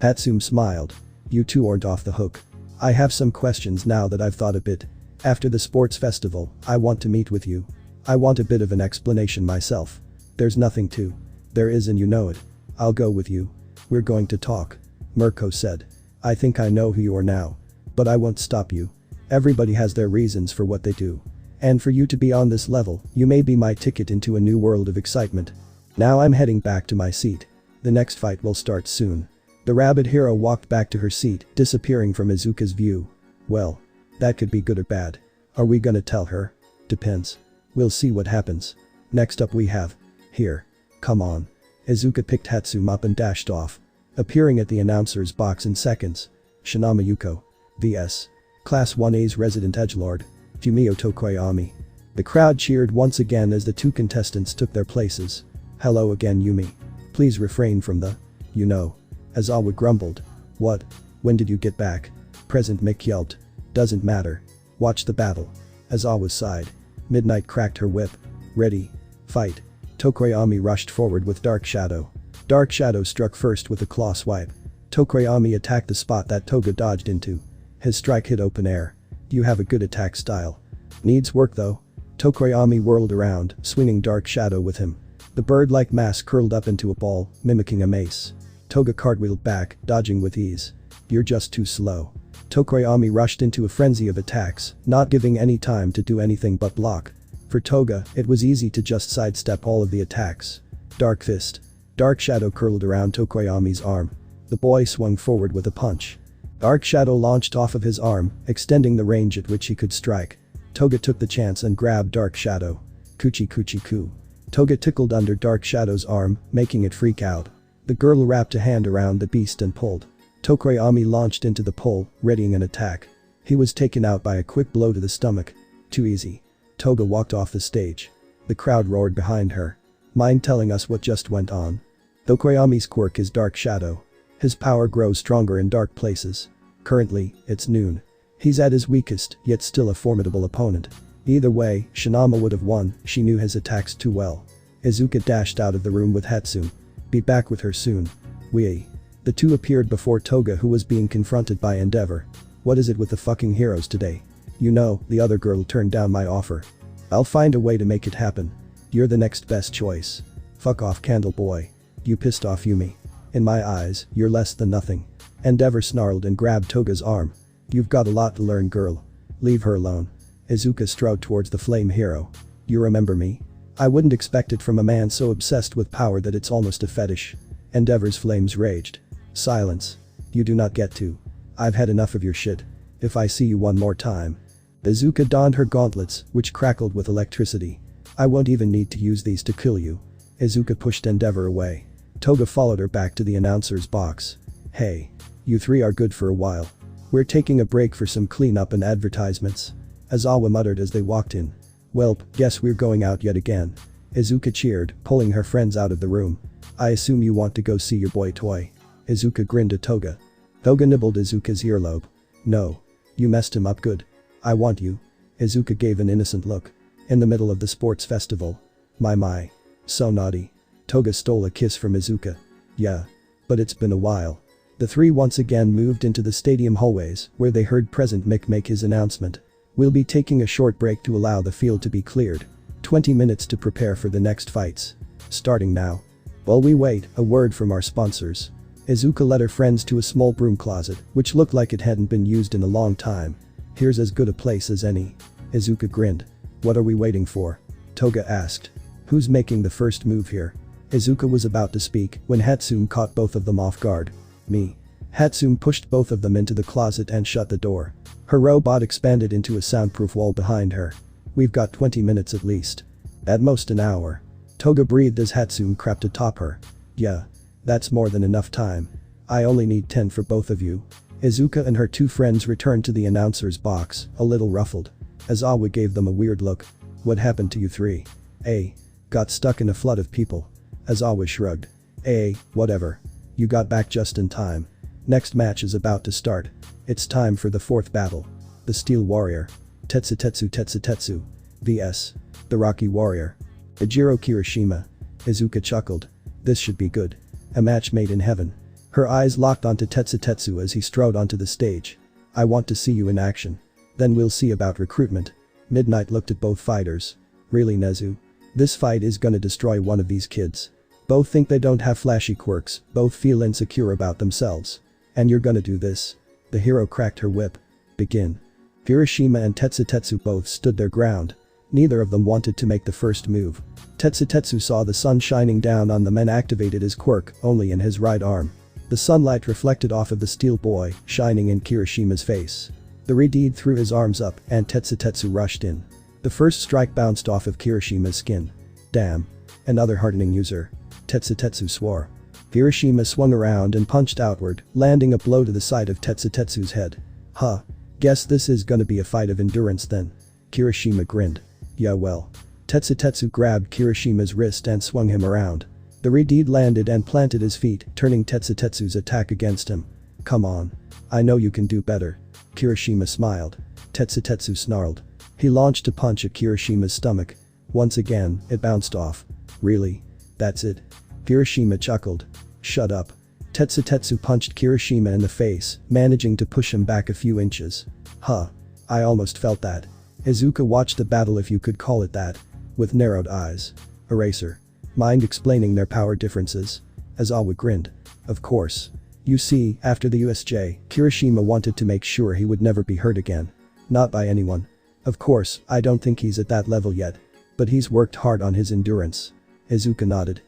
Hatsum smiled. You two aren't off the hook. I have some questions now that I've thought a bit. After the sports festival, I want to meet with you. I want a bit of an explanation myself. There's nothing to. There is and you know it. I'll go with you. We're going to talk. Mirko said. I think I know who you are now. But I won't stop you. Everybody has their reasons for what they do. And for you to be on this level, you may be my ticket into a new world of excitement. Now I'm heading back to my seat. The next fight will start soon. The rabbit hero walked back to her seat, disappearing from Izuka's view. Well. That could be good or bad. Are we gonna tell her? Depends. We'll see what happens. Next up we have. Here. Come on. Izuka picked Hatsum up and dashed off. Appearing at the announcer's box in seconds. Shinama Yuko. vs. Class 1A's resident edgelord. Fumio Tokoyami. The crowd cheered once again as the two contestants took their places. Hello again Yumi. Please refrain from the, you know. Aizawa grumbled. What? When did you get back? Present Mick yelped. Doesn't matter. Watch the battle. Aizawa sighed. Midnight cracked her whip. Ready. Fight. Tokoyami rushed forward with Dark Shadow. Dark Shadow struck first with a claw swipe. Tokoyami attacked the spot that Toga dodged into. His strike hit open air. You have a good attack style. Needs work though. Tokoyami whirled around, swinging Dark Shadow with him. The bird-like mass curled up into a ball, mimicking a mace. Toga cartwheeled back, dodging with ease. You're just too slow. Tokoyami rushed into a frenzy of attacks, not giving any time to do anything but block. For Toga, it was easy to just sidestep all of the attacks. Dark Fist. Dark Shadow curled around Tokoyami's arm. The boy swung forward with a punch. Dark Shadow launched off of his arm, extending the range at which he could strike. Toga took the chance and grabbed Dark Shadow. Kuchi Kuchi Ku. Toga tickled under Dark Shadow's arm, making it freak out. The girl wrapped a hand around the beast and pulled. Tokoyami launched into the pole, readying an attack. He was taken out by a quick blow to the stomach. Too easy. Toga walked off the stage. The crowd roared behind her. Mind telling us what just went on? Tokoyami's quirk is Dark Shadow. His power grows stronger in dark places. Currently, it's noon. He's at his weakest, yet still a formidable opponent. Either way, Shinama would have won, she knew his attacks too well. Izuka dashed out of the room with Hatsum. Be back with her soon. Wee. The two appeared before Toga who was being confronted by Endeavor. What is it with the fucking heroes today? You know, the other girl turned down my offer. I'll find a way to make it happen. You're the next best choice. Fuck off Candle Boy. You pissed off Yumi. In my eyes, you're less than nothing. Endeavor snarled and grabbed Toga's arm. You've got a lot to learn girl. Leave her alone. Izuka strode towards the flame hero. You remember me? I wouldn't expect it from a man so obsessed with power that it's almost a fetish. Endeavor's flames raged. Silence. You do not get to. I've had enough of your shit. If I see you one more time. Izuka donned her gauntlets, which crackled with electricity. I won't even need to use these to kill you. Izuka pushed Endeavor away. Toga followed her back to the announcer's box. Hey. You three are good for a while. We're taking a break for some cleanup and advertisements. Aizawa muttered as they walked in. Welp, guess we're going out yet again. Izuka cheered, pulling her friends out of the room. I assume you want to go see your boy toy. Izuka grinned at Toga. Toga nibbled Izuka's earlobe. No. You messed him up good. I want you. Izuka gave an innocent look. In the middle of the sports festival. My. So naughty. Toga stole a kiss from Izuka. Yeah. But it's been a while. The three once again moved into the stadium hallways, where they heard President Mick make his announcement. We'll be taking a short break to allow the field to be cleared. 20 minutes to prepare for the next fights. Starting now. While we wait, a word from our sponsors. Izuka led her friends to a small broom closet, which looked like it hadn't been used in a long time. Here's as good a place as any. Izuka grinned. What are we waiting for? Toga asked. Who's making the first move here? Izuka was about to speak when Hatsum caught both of them off guard. Me. Hatsum pushed both of them into the closet and shut the door. Her robot expanded into a soundproof wall behind her. We've got 20 minutes at least. At most an hour. Toga breathed as Hatsum crept atop her. Yeah. That's more than enough time. I only need 10 for both of you. Izuka and her two friends returned to the announcer's box, a little ruffled. Aizawa gave them a weird look. What happened to you three? Got stuck in a flood of people. Aizawa shrugged. Whatever. You got back just in time. Next match is about to start. It's time for the fourth battle. The Steel Warrior. Tetsu vs. The Rocky Warrior. Ejiro Kiroshima. Izuka chuckled. This should be good. A match made in heaven. Her eyes locked onto Tetsu as he strode onto the stage. I want to see you in action. Then we'll see about recruitment. Midnight looked at both fighters. Really Nezu? This fight is gonna destroy one of these kids. Both think they don't have flashy quirks, both feel insecure about themselves. And you're gonna do this? The hero cracked her whip. Begin. Kiroshima and Tetsu both stood their ground. Neither of them wanted to make the first move. Tetsu saw the sun shining down on them and activated his quirk only in his right arm. The sunlight reflected off of the steel boy, shining in Kiroshima's face. The Redeed threw his arms up and Tetsu rushed in. The first strike bounced off of Kiroshima's skin. Damn. Another hardening user. Tetsutetsu swore. Kiroshima swung around and punched outward, landing a blow to the side of Tetsutetsu's head. Huh. Guess this is gonna be a fight of endurance then. Kiroshima grinned. Yeah well. Tetsutetsu grabbed Kiroshima's wrist and swung him around. The redeed landed and planted his feet, turning Tetsutetsu's attack against him. Come on. I know you can do better. Kiroshima smiled. Tetsutetsu snarled. He launched a punch at Kiroshima's stomach. Once again, it bounced off. Really? That's it? Kiroshima chuckled. Shut up. Tetsutetsu punched Kiroshima in the face, managing to push him back a few inches. Huh. I almost felt that. Izuka watched the battle, if you could call it that, with narrowed eyes. Eraser. Mind explaining their power differences? Aizawa grinned. Of course. You see, after the USJ, Kiroshima wanted to make sure he would never be hurt again. Not by anyone. Of course, I don't think he's at that level yet. But he's worked hard on his endurance. Izuka nodded.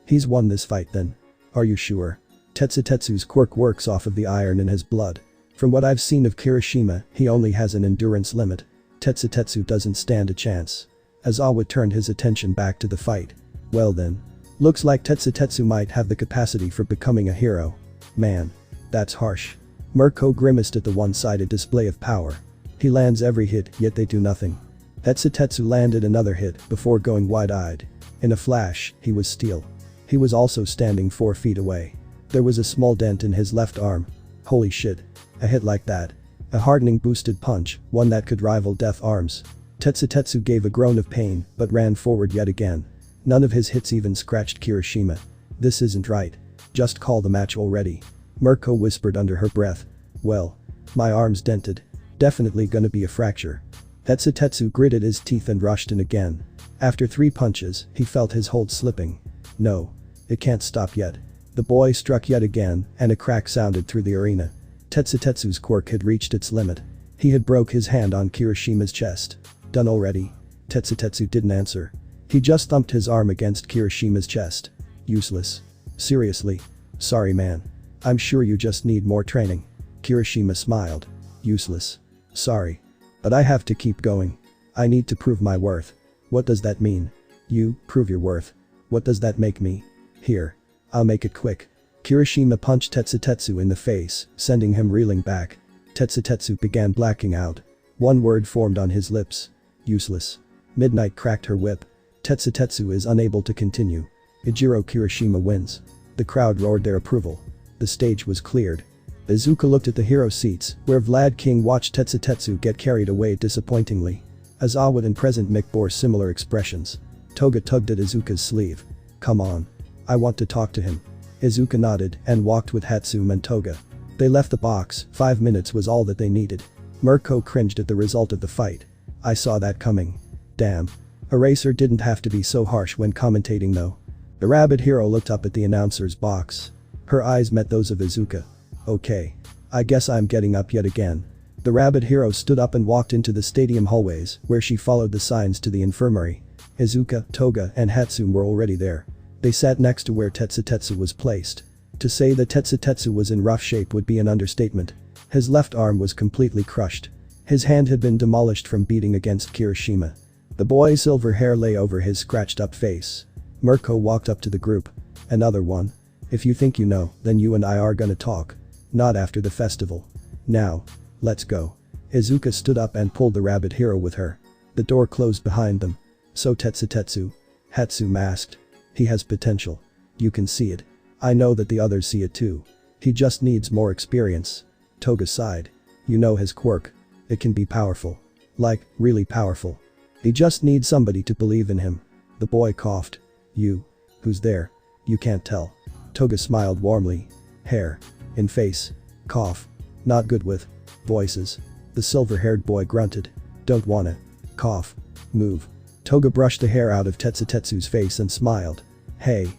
He's won this fight then. Are you sure? Tetsutetsu's quirk works off of the iron in his blood. From what I've seen of Kiroshima, he only has an endurance limit. Tetsutetsu doesn't stand a chance. Aizawa turned his attention back to the fight. Well then. Looks like Tetsutetsu might have the capacity for becoming a hero. Man. That's harsh. Mirko grimaced at the one-sided display of power. He lands every hit, yet they do nothing. Tetsutetsu landed another hit before going wide-eyed. In a flash, he was steel. He was also standing 4 feet away. There was a small dent in his left arm. Holy shit. A hit like that. A hardening boosted punch, one that could rival Death Arms. Tetsutetsu gave a groan of pain, but ran forward yet again. None of his hits even scratched Kiroshima. This isn't right. Just call the match already. Mirko whispered under her breath. Well. My arm's dented. Definitely gonna be a fracture. Tetsutetsu gritted his teeth and rushed in again. After 3 punches, he felt his hold slipping. No. It can't stop yet. The boy struck yet again, and a crack sounded through the arena. Tetsutetsu's quirk had reached its limit. He had broke his hand on Kiroshima's chest. Done already? Tetsutetsu didn't answer. He just thumped his arm against Kiroshima's chest. Useless. Seriously. Sorry man. I'm sure you just need more training. Kiroshima smiled. Useless. Sorry. But I have to keep going. I need to prove my worth. What does that mean? You, prove your worth. What does that make me? Here. I'll make it quick. Kiroshima punched Tetsutetsu in the face, sending him reeling back. Tetsutetsu began blacking out. One word formed on his lips. Useless. Midnight cracked her whip. Tetsutetsu is unable to continue. Ijiro Kiroshima wins. The crowd roared their approval. The stage was cleared. Izuka looked at the hero seats, where Vlad King watched Tetsutetsu get carried away disappointingly. Aizawa and Present Mick bore similar expressions. Toga tugged at Izuka's sleeve. Come on. I want to talk to him. Izuka nodded and walked with Hatsum and Toga. They left the box, 5 minutes was all that they needed. Mirko cringed at the result of the fight. I saw that coming. Damn. Eraser didn't have to be so harsh when commentating though. The rabbit hero looked up at the announcer's box. Her eyes met those of Izuka. Okay. I guess I'm getting up yet again. The rabbit hero stood up and walked into the stadium hallways, where she followed the signs to the infirmary. Izuka, Toga, and Hatsum were already there. They sat next to where Tetsutetsu was placed. To say that Tetsutetsu was in rough shape would be an understatement. His left arm was completely crushed. His hand had been demolished from beating against Kiroshima. The boy's silver hair lay over his scratched up face. Mirko walked up to the group. Another one. If you think you know, then you and I are gonna talk. Not after the festival. Now. Let's go. Izuka stood up and pulled the rabbit hero with her. The door closed behind them. So Tetsutetsu. Hatsum asked. He has potential. You can see it. I know that the others see it too. He just needs more experience. Toga sighed. You know his quirk. It can be powerful. Like, really powerful. He just needs somebody to believe in him. The boy coughed. You. Who's there? You can't tell. Toga smiled warmly. Hair. In face. Cough. Not good with voices. The silver-haired boy grunted. Don't wanna. Cough. Move. Toga brushed the hair out of Tetsutetsu's face and smiled. Hey.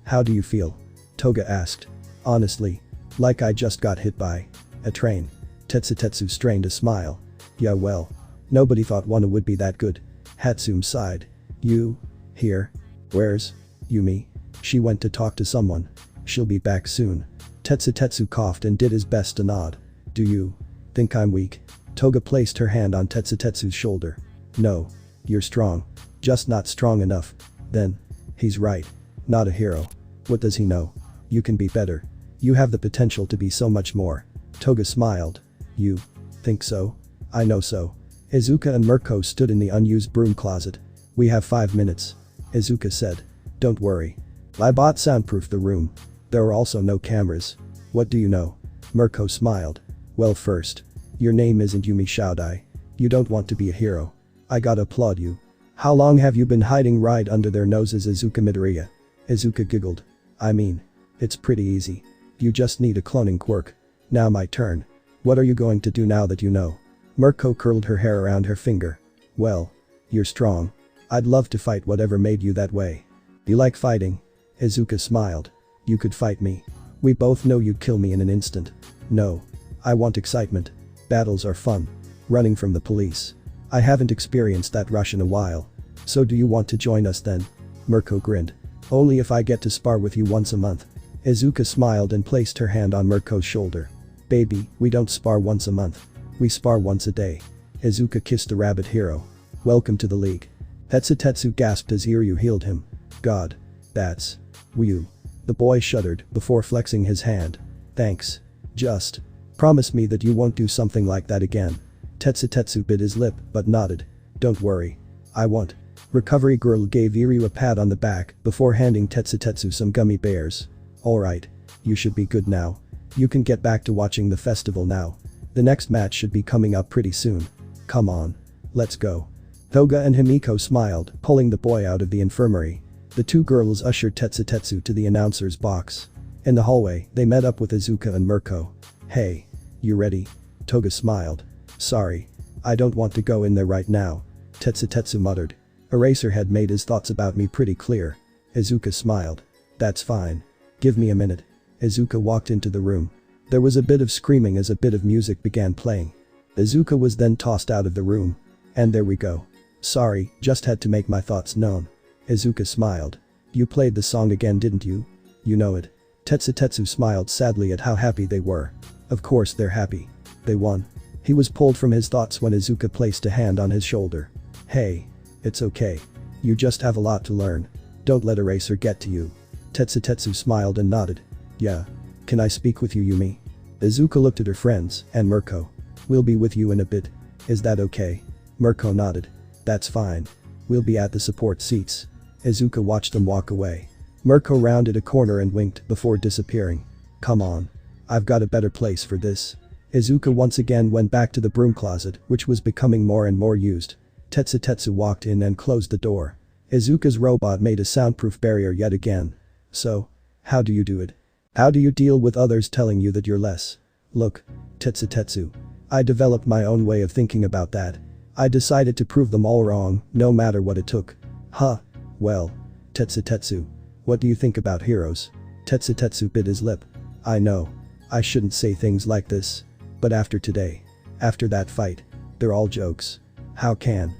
How do you feel? Toga asked. Honestly. Like I just got hit by a train. Tetsutetsu strained a smile. Yeah well. Nobody thought one would be that good. Hatsum sighed. You? Here? Where's Yumi? She went to talk to someone. She'll be back soon. Tetsutetsu coughed and did his best to nod. Do you think I'm weak? Toga placed her hand on Tetsutetsu's shoulder. No. You're strong. Just not strong enough. Then. He's right. Not a hero. What does he know? You can be better. You have the potential to be so much more. Toga smiled. You. Think so? I know so. Izuka and Mirko stood in the unused broom closet. We have 5 minutes. Izuka said. Don't worry. I bought soundproof the room. There are also no cameras. What do you know? Mirko smiled. Well, first. Your name isn't Yumi Shoudai. You don't want to be a hero. I gotta applaud you. How long have you been hiding right under their noses, Izuka Midoriya? Izuka giggled. I mean. It's pretty easy. You just need a cloning quirk. Now my turn. What are you going to do now that you know? Mirko curled her hair around her finger. Well. You're strong. I'd love to fight whatever made you that way. You like fighting? Izuka smiled. You could fight me. We both know you'd kill me in an instant. No. I want excitement. Battles are fun. Running from the police. I haven't experienced that rush in a while. So do you want to join us then? Mirko grinned. Only if I get to spar with you once a month. Izuka smiled and placed her hand on Mirko's shoulder. Baby, we don't spar once a month. We spar once a day. Izuka kissed the rabbit hero. Welcome to the league. Tetsutetsu gasped as Iryu healed him. God. That's. Whew. The boy shuddered before flexing his hand. Thanks. Just. Promise me that you won't do something like that again. Tetsutetsu bit his lip but nodded. Don't worry. I won't. Recovery girl gave Iryu a pat on the back before handing Tetsutetsu some gummy bears. Alright. You should be good now. You can get back to watching the festival now. The next match should be coming up pretty soon. Come on. Let's go. Toga and Himiko smiled, pulling the boy out of the infirmary. The two girls ushered Tetsutetsu to the announcer's box. In the hallway, they met up with Izuka and Mirko. Hey. You ready? Toga smiled. Sorry. I don't want to go in there right now. Tetsutetsu muttered. Eraserhead made his thoughts about me pretty clear. Izuka smiled. That's fine. Give me a minute. Izuka walked into the room. There was a bit of screaming as a bit of music began playing. Izuka was then tossed out of the room. And there we go. Sorry, just had to make my thoughts known. Izuka smiled. You played the song again, didn't you? You know it. Tetsutetsu smiled sadly at how happy they were. Of course they're happy. They won. He was pulled from his thoughts when Izuka placed a hand on his shoulder. Hey. It's okay. You just have a lot to learn. Don't let Eraser get to you. Tetsutetsu smiled and nodded. Yeah. Can I speak with you, Yumi? Izuka looked at her friends and Mirko. We'll be with you in a bit. Is that okay? Mirko nodded. That's fine. We'll be at the support seats. Izuka watched them walk away. Mirko rounded a corner and winked before disappearing. Come on. I've got a better place for this. Izuka once again went back to the broom closet, which was becoming more and more used. Tetsutetsu walked in and closed the door. Izuka's robot made a soundproof barrier yet again. So. How do you do it? How do you deal with others telling you that you're less? Look. Tetsutetsu. I developed my own way of thinking about that. I decided to prove them all wrong, no matter what it took. Huh. Well. Tetsutetsu. What do you think about heroes? Tetsutetsu bit his lip. I know. I shouldn't say things like this. But after today. After that fight. They're all jokes. How can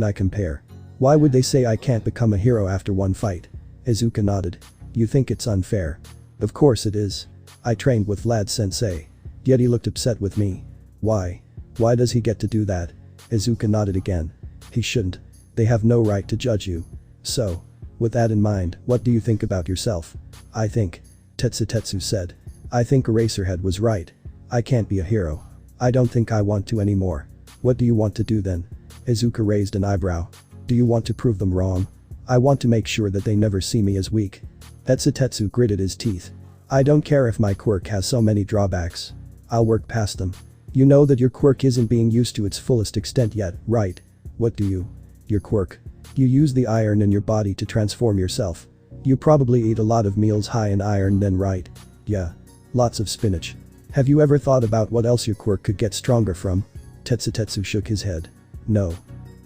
I compare? Why would they say I can't become a hero after one fight? Izuka nodded. You think it's unfair? Of course it is. I trained with Vlad-sensei. Yet he looked upset with me. Why? Why does he get to do that? Izuka nodded again. He shouldn't. They have no right to judge you. So. With that in mind, what do you think about yourself? I think. Tetsutetsu said. I think Eraserhead was right. I can't be a hero. I don't think I want to anymore. What do you want to do then? Izuka raised an eyebrow. Do you want to prove them wrong? I want to make sure that they never see me as weak. Tetsutetsu gritted his teeth. I don't care if my quirk has so many drawbacks. I'll work past them. You know that your quirk isn't being used to its fullest extent yet, right? What do you? Your quirk. You use the iron in your body to transform yourself. You probably eat a lot of meals high in iron then, right? Yeah. Lots of spinach. Have you ever thought about what else your quirk could get stronger from? Tetsutetsu shook his head. No.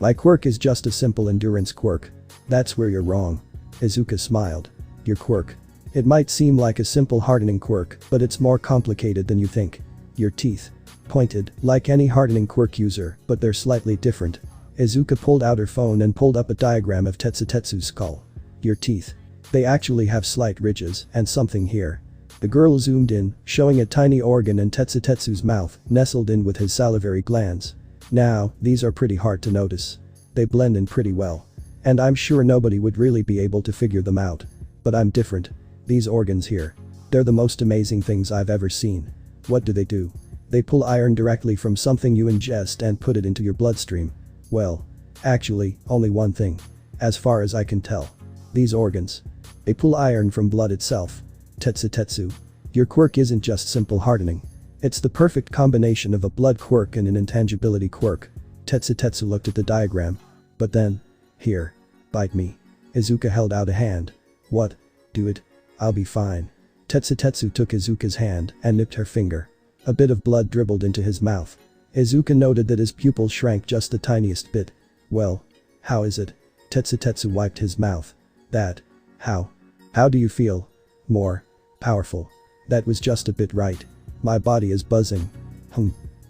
My quirk is just a simple endurance quirk. That's where you're wrong. Izuka smiled. Your quirk. It might seem like a simple hardening quirk, but it's more complicated than you think. Your teeth. Pointed, like any hardening quirk user, but they're slightly different. Izuka pulled out her phone and pulled up a diagram of Tetsutetsu's skull. Your teeth. They actually have slight ridges and something here. The girl zoomed in, showing a tiny organ in Tetsutetsu's mouth, nestled in with his salivary glands. Now, these are pretty hard to notice. They blend in pretty well. And I'm sure nobody would really be able to figure them out. But I'm different. These organs here. They're the most amazing things I've ever seen. What do? They pull iron directly from something you ingest and put it into your bloodstream. Well, actually, only one thing. As far as I can tell. These organs. They pull iron from blood itself. Tetsu. Your quirk isn't just simple hardening. It's the perfect combination of a blood quirk and an intangibility quirk. Tetsu looked at the diagram. But then. Here. Bite me. Izuka held out a hand. What? Do it. I'll be fine. Tetsu took Izuka's hand and nipped her finger. A bit of blood dribbled into his mouth. Izuka noted that his pupil shrank just the tiniest bit. Well. How is it? Tetsu wiped his mouth. That. How? How do you feel? More. Powerful. That was just a bit right. My body is buzzing.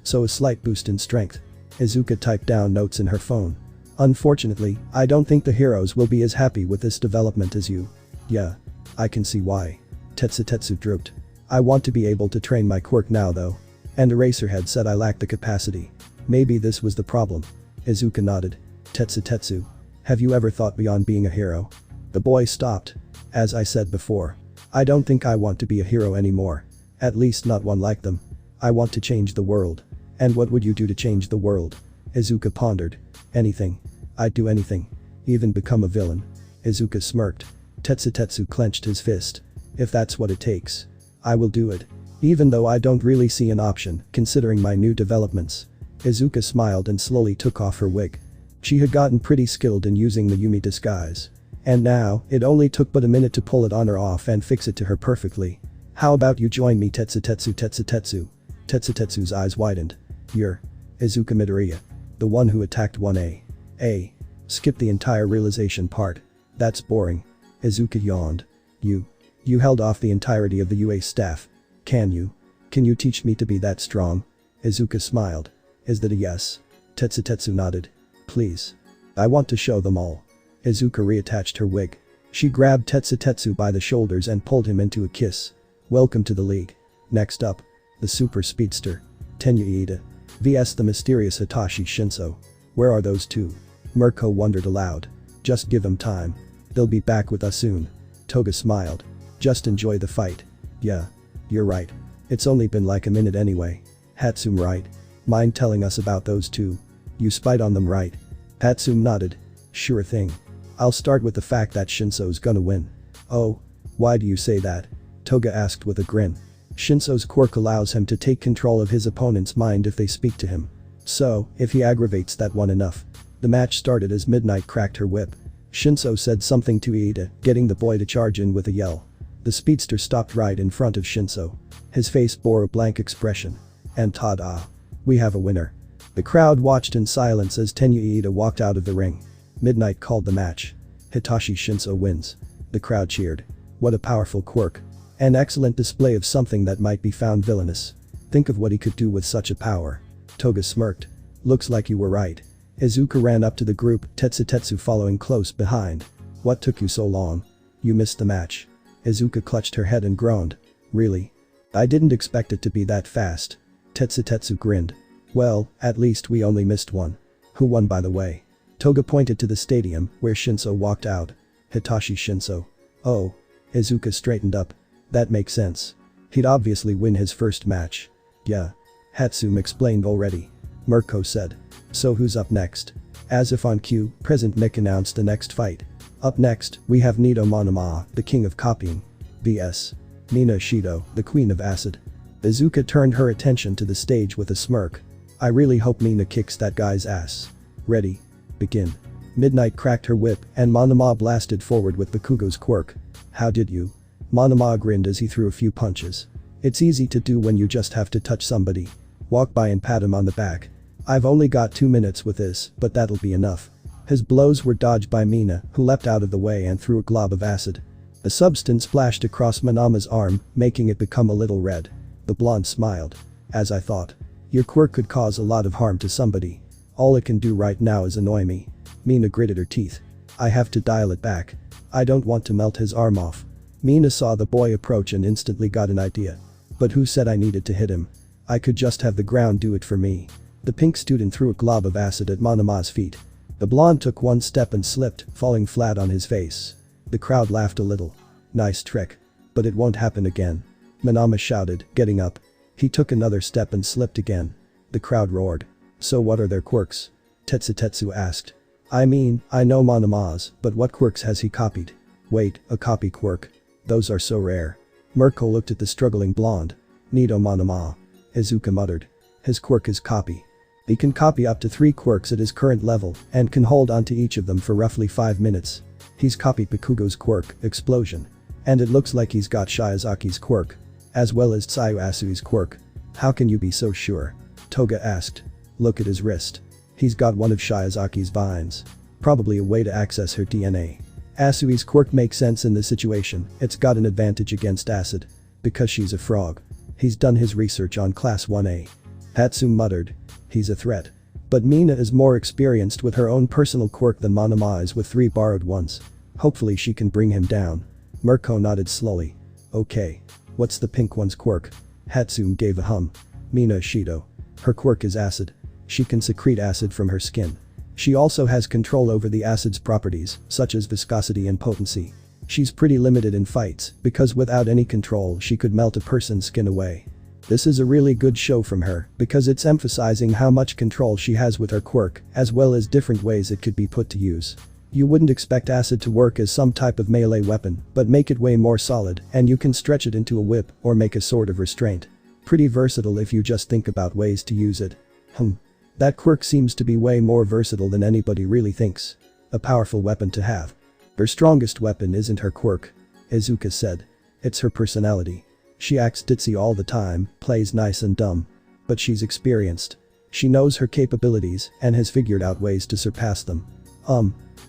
So a slight boost in strength. Izuka typed down notes in her phone. Unfortunately, I don't think the heroes will be as happy with this development as you. Yeah. I can see why. Tetsu drooped. I want to be able to train my quirk now though. And Eraserhead said I lack the capacity. Maybe this was the problem. Izuka nodded. Tetsu. Have you ever thought beyond being a hero? The boy stopped. As I said before. I don't think I want to be a hero anymore. At least not one like them. I want to change the world. And what would you do to change the world? Izuka pondered. Anything. I'd do anything. Even become a villain. Izuka smirked. Tetsu clenched his fist. If that's what it takes. I will do it. Even though I don't really see an option, considering my new developments. Izuka smiled and slowly took off her wig. She had gotten pretty skilled in using the Yumi disguise. And now, it only took but a minute to pull it on or off and fix it to her perfectly. How about you join me Tetsu. Tetsu's eyes widened. You're Izuka Midoriya. The one who attacked 1A. Skip the entire realization part. That's boring. Izuka yawned. You held off the entirety of the UA staff. Can you teach me to be that strong? Izuka smiled. Is that a yes? Tetsu nodded. Please. I want to show them all. Izuka reattached her wig. She grabbed Tetsu by the shoulders and pulled him into a kiss. Welcome to the league. Next up. The super speedster. Tenyuida. vs the mysterious Hitachi Shinso. Where are those two? Mirko wondered aloud. Just give them time. They'll be back with us soon. Toga smiled. Just enjoy the fight. Yeah. You're right. It's only been like a minute anyway. Hatsum right. Mind telling us about those two? You spied on them right? Hatsum nodded. Sure thing. I'll start with the fact that Shinso's gonna win. Oh. Why do you say that? Toga asked with a grin. Shinso's quirk allows him to take control of his opponent's mind if they speak to him. So, if he aggravates that one enough. The match started as Midnight cracked her whip. Shinso said something to Iida, getting the boy to charge in with a yell. The speedster stopped right in front of Shinso. His face bore a blank expression. And ta-da. We have a winner. The crowd watched in silence as Iida walked out of the ring. Midnight called the match. Hitachi Shinso wins. The crowd cheered. What a powerful quirk. An excellent display of something that might be found villainous. Think of what he could do with such a power. Toga smirked. Looks like you were right. Izuka ran up to the group, Tetsu following close behind. What took you so long? You missed the match. Izuka clutched her head and groaned. Really? I didn't expect it to be that fast. Tetsu grinned. Well, at least we only missed one. Who won by the way? Toga pointed to the stadium where Shinso walked out. Hitachi Shinso. Oh. Izuka straightened up. That makes sense. He'd obviously win his first match. Yeah. Hatsum explained already. Mirko said. So who's up next? As if on cue, President Nick announced the next fight. Up next, we have Nito Monoma, the king of copying. vs. Nina Shido, the queen of acid. Izuka turned her attention to the stage with a smirk. I really hope Nina kicks that guy's ass. Ready. Begin. Midnight cracked her whip and Monoma blasted forward with Bakugo's quirk. How did you? Monoma grinned as he threw a few punches. It's easy to do when you just have to touch somebody. Walk by and pat him on the back. I've only got 2 minutes with this, but that'll be enough. His blows were dodged by Mina, who leapt out of the way and threw a glob of acid. The substance splashed across Monoma's arm, making it become a little red. The blonde smiled. As I thought. Your quirk could cause a lot of harm to somebody. All it can do right now is annoy me. Mina gritted her teeth. I have to dial it back. I don't want to melt his arm off. Mina saw the boy approach and instantly got an idea. But who said I needed to hit him? I could just have the ground do it for me. The pink student threw a glob of acid at Monoma's feet. The blonde took one step and slipped, falling flat on his face. The crowd laughed a little. Nice trick. But it won't happen again. Manama shouted, getting up. He took another step and slipped again. The crowd roared. So what are their quirks? Tetsutetsu asked. I mean, I know Manama's, but what quirks has he copied? Wait, a copy quirk? Those are so rare. Mirko looked at the struggling blonde. Neato Manama. Izuka muttered. His quirk is copy. He can copy up to 3 quirks at his current level and can hold onto each of them for roughly 5 minutes. He's copied Bakugo's quirk, Explosion. And it looks like he's got Shiizaki's quirk. As well as Tsuyu Asui's quirk. How can you be so sure? Toga asked. Look at his wrist. He's got one of Shiizaki's vines. Probably a way to access her DNA. Asui's quirk makes sense in this situation, it's got an advantage against acid. Because she's a frog. He's done his research on class 1A. Hatsu muttered. He's a threat. But Mina is more experienced with her own personal quirk than Manama is with 3 borrowed ones. Hopefully she can bring him down. Mirko nodded slowly. Okay. What's the pink one's quirk? Hatsune gave a hum. Mina Shido. Her quirk is acid. She can secrete acid from her skin. She also has control over the acid's properties, such as viscosity and potency. She's pretty limited in fights, because without any control she could melt a person's skin away. This is a really good show from her, because it's emphasizing how much control she has with her quirk, as well as different ways it could be put to use. You wouldn't expect acid to work as some type of melee weapon, but make it way more solid, and you can stretch it into a whip or make a sword of restraint. Pretty versatile if you just think about ways to use it. That quirk seems to be way more versatile than anybody really thinks. A powerful weapon to have. Her strongest weapon isn't her quirk. Izuka said. It's her personality. She acts ditzy all the time, plays nice and dumb. But she's experienced. She knows her capabilities and has figured out ways to surpass them.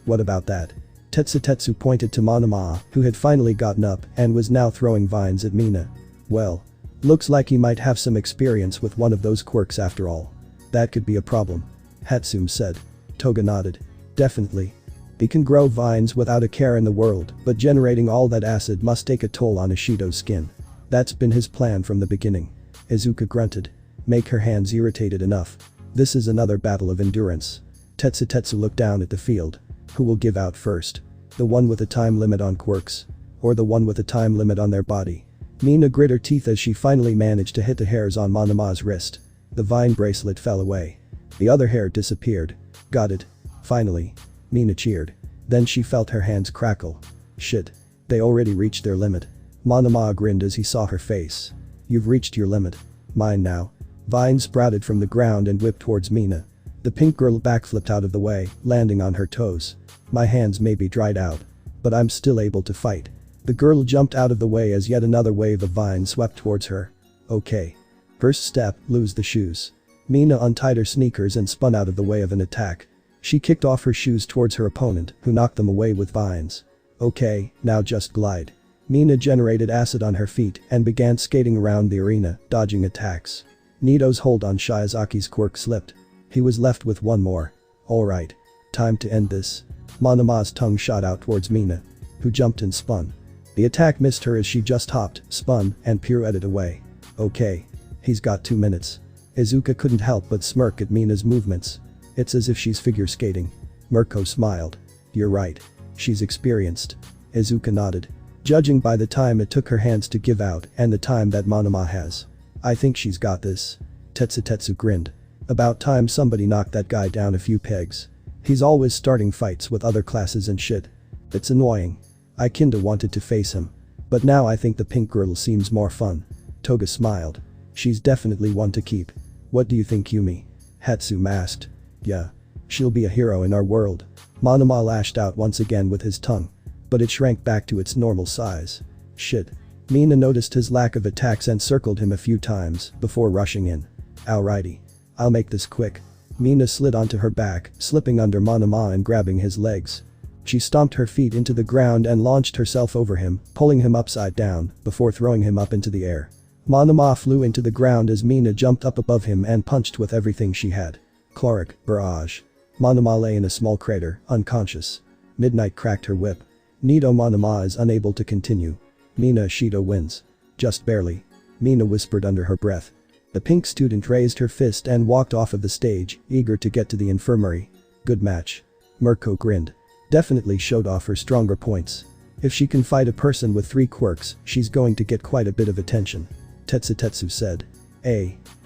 What about that? Tetsutetsu pointed to Manama, who had finally gotten up and was now throwing vines at Mina. Well. Looks like he might have some experience with one of those quirks after all. That could be a problem. Hatsune said. Toga nodded. Definitely. He can grow vines without a care in the world, but generating all that acid must take a toll on Ishido's skin. That's been his plan from the beginning. Izuka grunted. Make her hands irritated enough. This is another battle of endurance. Tetsutetsu looked down at the field. Who will give out first? The one with a time limit on quirks? Or the one with a time limit on their body? Mina grit her teeth as she finally managed to hit the hairs on Manama's wrist. The vine bracelet fell away. The other hair disappeared. Got it. Finally. Mina cheered. Then she felt her hands crackle. Shit. They already reached their limit. Manama grinned as he saw her face. You've reached your limit. Mine now. Vine sprouted from the ground and whipped towards Mina. The pink girl backflipped out of the way, landing on her toes. My hands may be dried out. But I'm still able to fight. The girl jumped out of the way as yet another wave of vines swept towards her. Okay. First step, lose the shoes. Mina untied her sneakers and spun out of the way of an attack. She kicked off her shoes towards her opponent, who knocked them away with vines. Okay, now just glide. Mina generated acid on her feet and began skating around the arena, dodging attacks. Nito's hold on Shiizaki's quirk slipped. He was left with one more. Alright. Time to end this. Manama's tongue shot out towards Mina, who jumped and spun. The attack missed her as she just hopped, spun, and pirouetted away. Okay. He's got 2 minutes. Izuka couldn't help but smirk at Mina's movements. It's as if she's figure skating. Mirko smiled. You're right. She's experienced. Izuka nodded. Judging by the time it took her hands to give out and the time that Manama has. I think she's got this. Tetsutetsu grinned. About time somebody knocked that guy down a few pegs. He's always starting fights with other classes and shit. It's annoying. I kinda wanted to face him. But now I think the pink girl seems more fun. Toga smiled. She's definitely one to keep. What do you think, Yumi? Hatsune asked. Yeah. She'll be a hero in our world. Manama lashed out once again with his tongue. But it shrank back to its normal size. Shit. Mina noticed his lack of attacks and circled him a few times before rushing in. Alrighty. I'll make this quick. Mina slid onto her back, slipping under Manama and grabbing his legs. She stomped her feet into the ground and launched herself over him, pulling him upside down, before throwing him up into the air. Manama flew into the ground as Mina jumped up above him and punched with everything she had. Chloric, barrage. Manama lay in a small crater, unconscious. Midnight cracked her whip. Nito Manama is unable to continue. Mina Shido wins. Just barely. Mina whispered under her breath. The pink student raised her fist and walked off of the stage, eager to get to the infirmary. Good match. Mirko grinned. Definitely showed off her stronger points. If she can fight a person with 3 quirks, she's going to get quite a bit of attention. Tetsu said.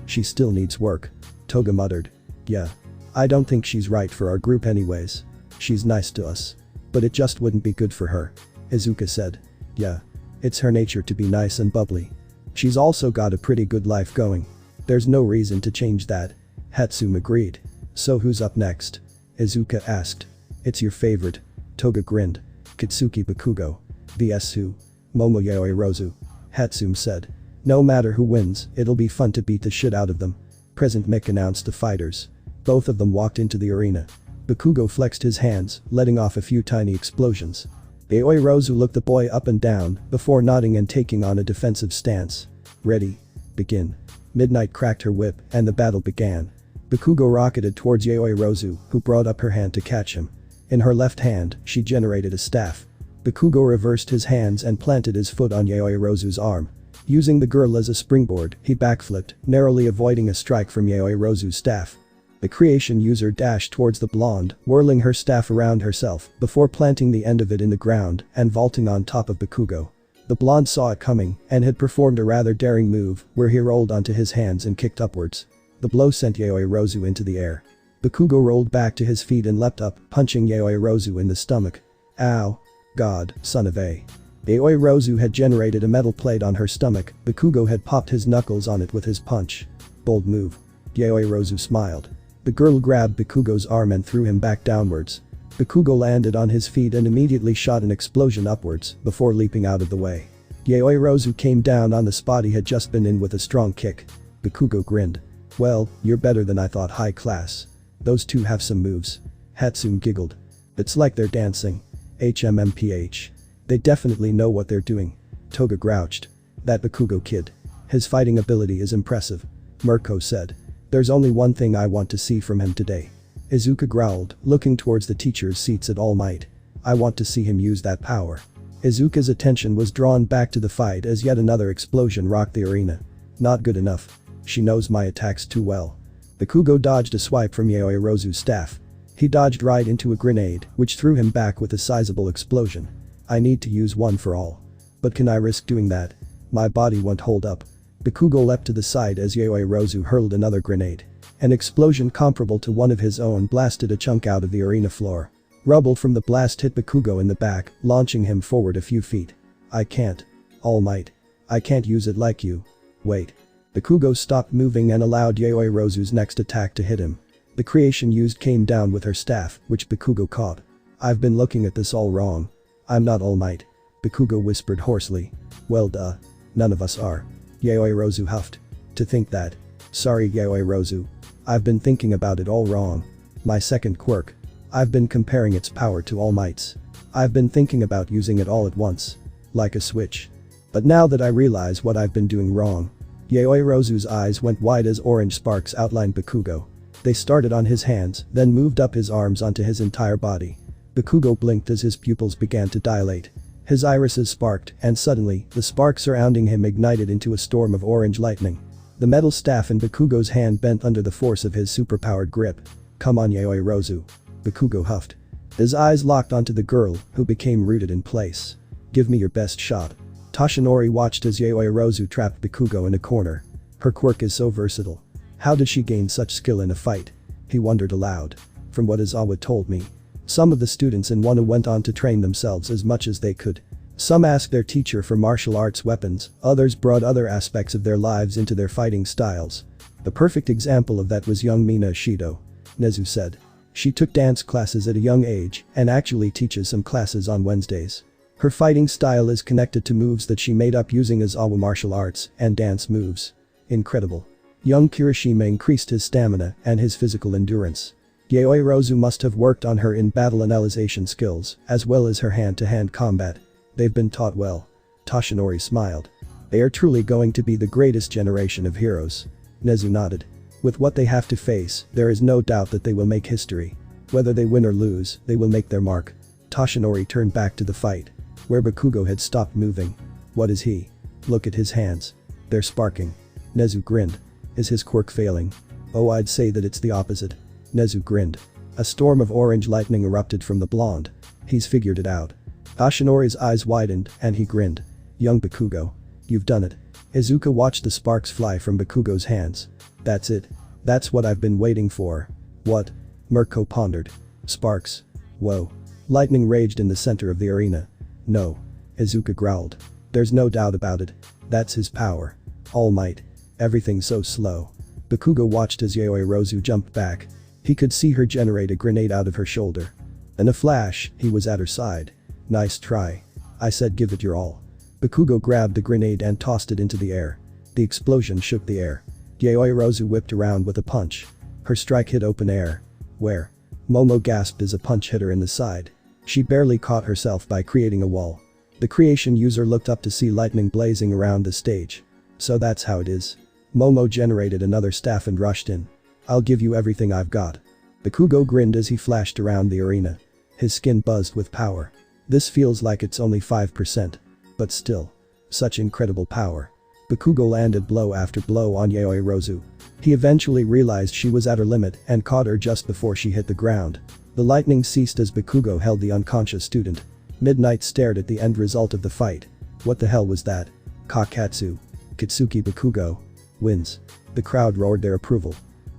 She still needs work. Toga muttered. Yeah. I don't think she's right for our group anyways. She's nice to us. But it just wouldn't be good for her. Izuka said. Yeah. It's her nature to be nice and bubbly. She's also got a pretty good life going. There's no reason to change that. Hatsum agreed. So who's up next? Izuka asked. It's your favorite. Toga grinned. Katsuki Bakugo. vs who? Momo Yaoirozu. Hatsum said. No matter who wins, it'll be fun to beat the shit out of them. Present Mick announced the fighters. Both of them walked into the arena. Bakugo flexed his hands, letting off a few tiny explosions. Yaoirozu looked the boy up and down before nodding and taking on a defensive stance. Ready. Begin. Midnight cracked her whip and the battle began. Bakugo rocketed towards Yaoirozu, who brought up her hand to catch him. In her left hand, she generated a staff. Bakugo reversed his hands and planted his foot on Yaoirozu's arm. Using the girl as a springboard, he backflipped, narrowly avoiding a strike from Yaoirozu's staff. The creation user dashed towards the blonde, whirling her staff around herself before planting the end of it in the ground and vaulting on top of Bakugo. The blonde saw it coming and had performed a rather daring move where he rolled onto his hands and kicked upwards. The blow sent Yaoirozu into the air. Bakugo rolled back to his feet and leapt up, punching Yaoirozu in the stomach. Ow. God, son of a. Yaoirozu had generated a metal plate on her stomach. Bakugo had popped his knuckles on it with his punch. Bold move. Yaoirozu smiled. The girl grabbed Bakugo's arm and threw him back downwards. Bakugo landed on his feet and immediately shot an explosion upwards before leaping out of the way. Yaoirozu came down on the spot he had just been in with a strong kick. Bakugo grinned. Well, you're better than I thought, high class. Those two have some moves. Hatsum giggled. It's like they're dancing. HMMPH. They definitely know what they're doing. Toga grouched. That Bakugo kid. His fighting ability is impressive. Mirko said. There's only one thing I want to see from him today. Izuka growled, looking towards the teacher's seats at All Might. I want to see him use that power. Izuka's attention was drawn back to the fight as yet another explosion rocked the arena. Not good enough. She knows my attacks too well. Bakugo dodged a swipe from Yaoirozu's staff. He dodged right into a grenade, which threw him back with a sizable explosion. I need to use one for all. But can I risk doing that? My body won't hold up. Bakugo leapt to the side as Yaoirozu hurled another grenade. An explosion comparable to one of his own blasted a chunk out of the arena floor. Rubble from the blast hit Bakugo in the back, launching him forward a few feet. I can't. All Might. I can't use it like you. Wait. Bakugo stopped moving and allowed Yaoirozu's next attack to hit him. The creation used came down with her staff, which Bakugo caught. I've been looking at this all wrong. I'm not All Might. Bakugo whispered hoarsely. Well duh. None of us are. Yaoirozu huffed. To think that. Sorry Yaoirozu. I've been thinking about it all wrong. My second quirk. I've been comparing its power to All Might's. I've been thinking about using it all at once. Like a switch. But now that I realize what I've been doing wrong. Yaoirozu's eyes went wide as orange sparks outlined Bakugo. They started on his hands, then moved up his arms onto his entire body. Bakugo blinked as his pupils began to dilate. His irises sparked, and suddenly, the spark surrounding him ignited into a storm of orange lightning. The metal staff in Bakugo's hand bent under the force of his superpowered grip. Come on Yaoirozu. Bakugo huffed. His eyes locked onto the girl, who became rooted in place. Give me your best shot. Toshinori watched as Yaoirozu trapped Bakugo in a corner. Her quirk is so versatile. How did she gain such skill in a fight? He wondered aloud. From what Izawa told me. Some of the students in Wano went on to train themselves as much as they could. Some asked their teacher for martial arts weapons, others brought other aspects of their lives into their fighting styles. The perfect example of that was young Mina Shido. Nezu said. She took dance classes at a young age and actually teaches some classes on Wednesdays. Her fighting style is connected to moves that she made up using Izawa martial arts and dance moves. Incredible. Young Kiroshima increased his stamina and his physical endurance. Yaoirozu must have worked on her in-battle analyzation skills, as well as her hand-to-hand combat. They've been taught well. Toshinori smiled. They are truly going to be the greatest generation of heroes. Nezu nodded. With what they have to face, there is no doubt that they will make history. Whether they win or lose, they will make their mark. Toshinori turned back to the fight. Where Bakugo had stopped moving. What is he? Look at his hands. They're sparking. Nezu grinned. Is his quirk failing? Oh, I'd say that it's the opposite. Nezu grinned. A storm of orange lightning erupted from the blonde. He's figured it out. Ashinori's eyes widened and he grinned. Young Bakugo. You've done it. Izuka watched the sparks fly from Bakugo's hands. That's it. That's what I've been waiting for. What? Mirko pondered. Sparks. Whoa. Lightning raged in the center of the arena. No. Izuka growled. There's no doubt about it. That's his power. All might. Everything's so slow. Bakugo watched as Yaoi Rozu jumped back. He could see her generate a grenade out of her shoulder. In a flash, he was at her side. Nice try. I said give it your all. Bakugo grabbed the grenade and tossed it into the air. The explosion shook the air. Yaoi Rozu whipped around with a punch. Her strike hit open air. Where? Momo gasped as a punch hit her in the side. She barely caught herself by creating a wall. The creation user looked up to see lightning blazing around the stage. So that's how it is. Momo generated another staff and rushed in. I'll give you everything I've got. Bakugo grinned as he flashed around the arena. His skin buzzed with power. This feels like it's only 5%. But still. Such incredible power. Bakugo landed blow after blow on Yaoi Rozu. He eventually realized she was at her limit and caught her just before she hit the ground. The lightning ceased as Bakugo held the unconscious student. Midnight stared at the end result of the fight. What the hell was that? Kakatsu. Katsuki Bakugo. Wins. The crowd roared their approval.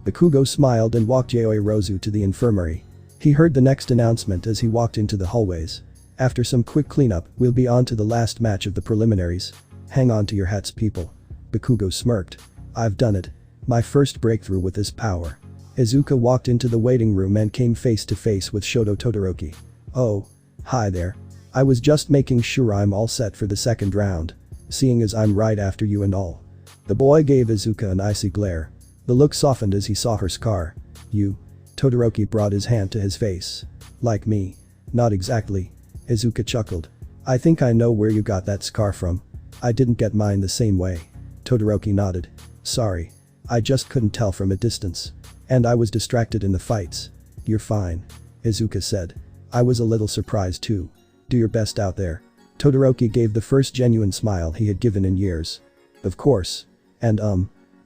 Bakugo smiled and walked Yaoi Rozu to the infirmary. He heard the next announcement as he walked into the hallways. After some quick cleanup, we'll be on to the last match of the preliminaries. Hang on to your hats, people. Bakugo smirked. I've done it. My first breakthrough with this power. Izuka walked into the waiting room and came face to face with Shoto Todoroki. Oh. Hi there. I was just making sure I'm all set for the second round. Seeing as I'm right after you and all. The boy gave Izuka an icy glare. The look softened as he saw her scar. You. Todoroki brought his hand to his face. Like me. Not exactly. Izuka chuckled. I think I know where you got that scar from. I didn't get mine the same way. Todoroki nodded. Sorry. I just couldn't tell from a distance. And I was distracted in the fights. You're fine. Izuka said. I was a little surprised too. Do your best out there. Todoroki gave the first genuine smile he had given in years. Of course. And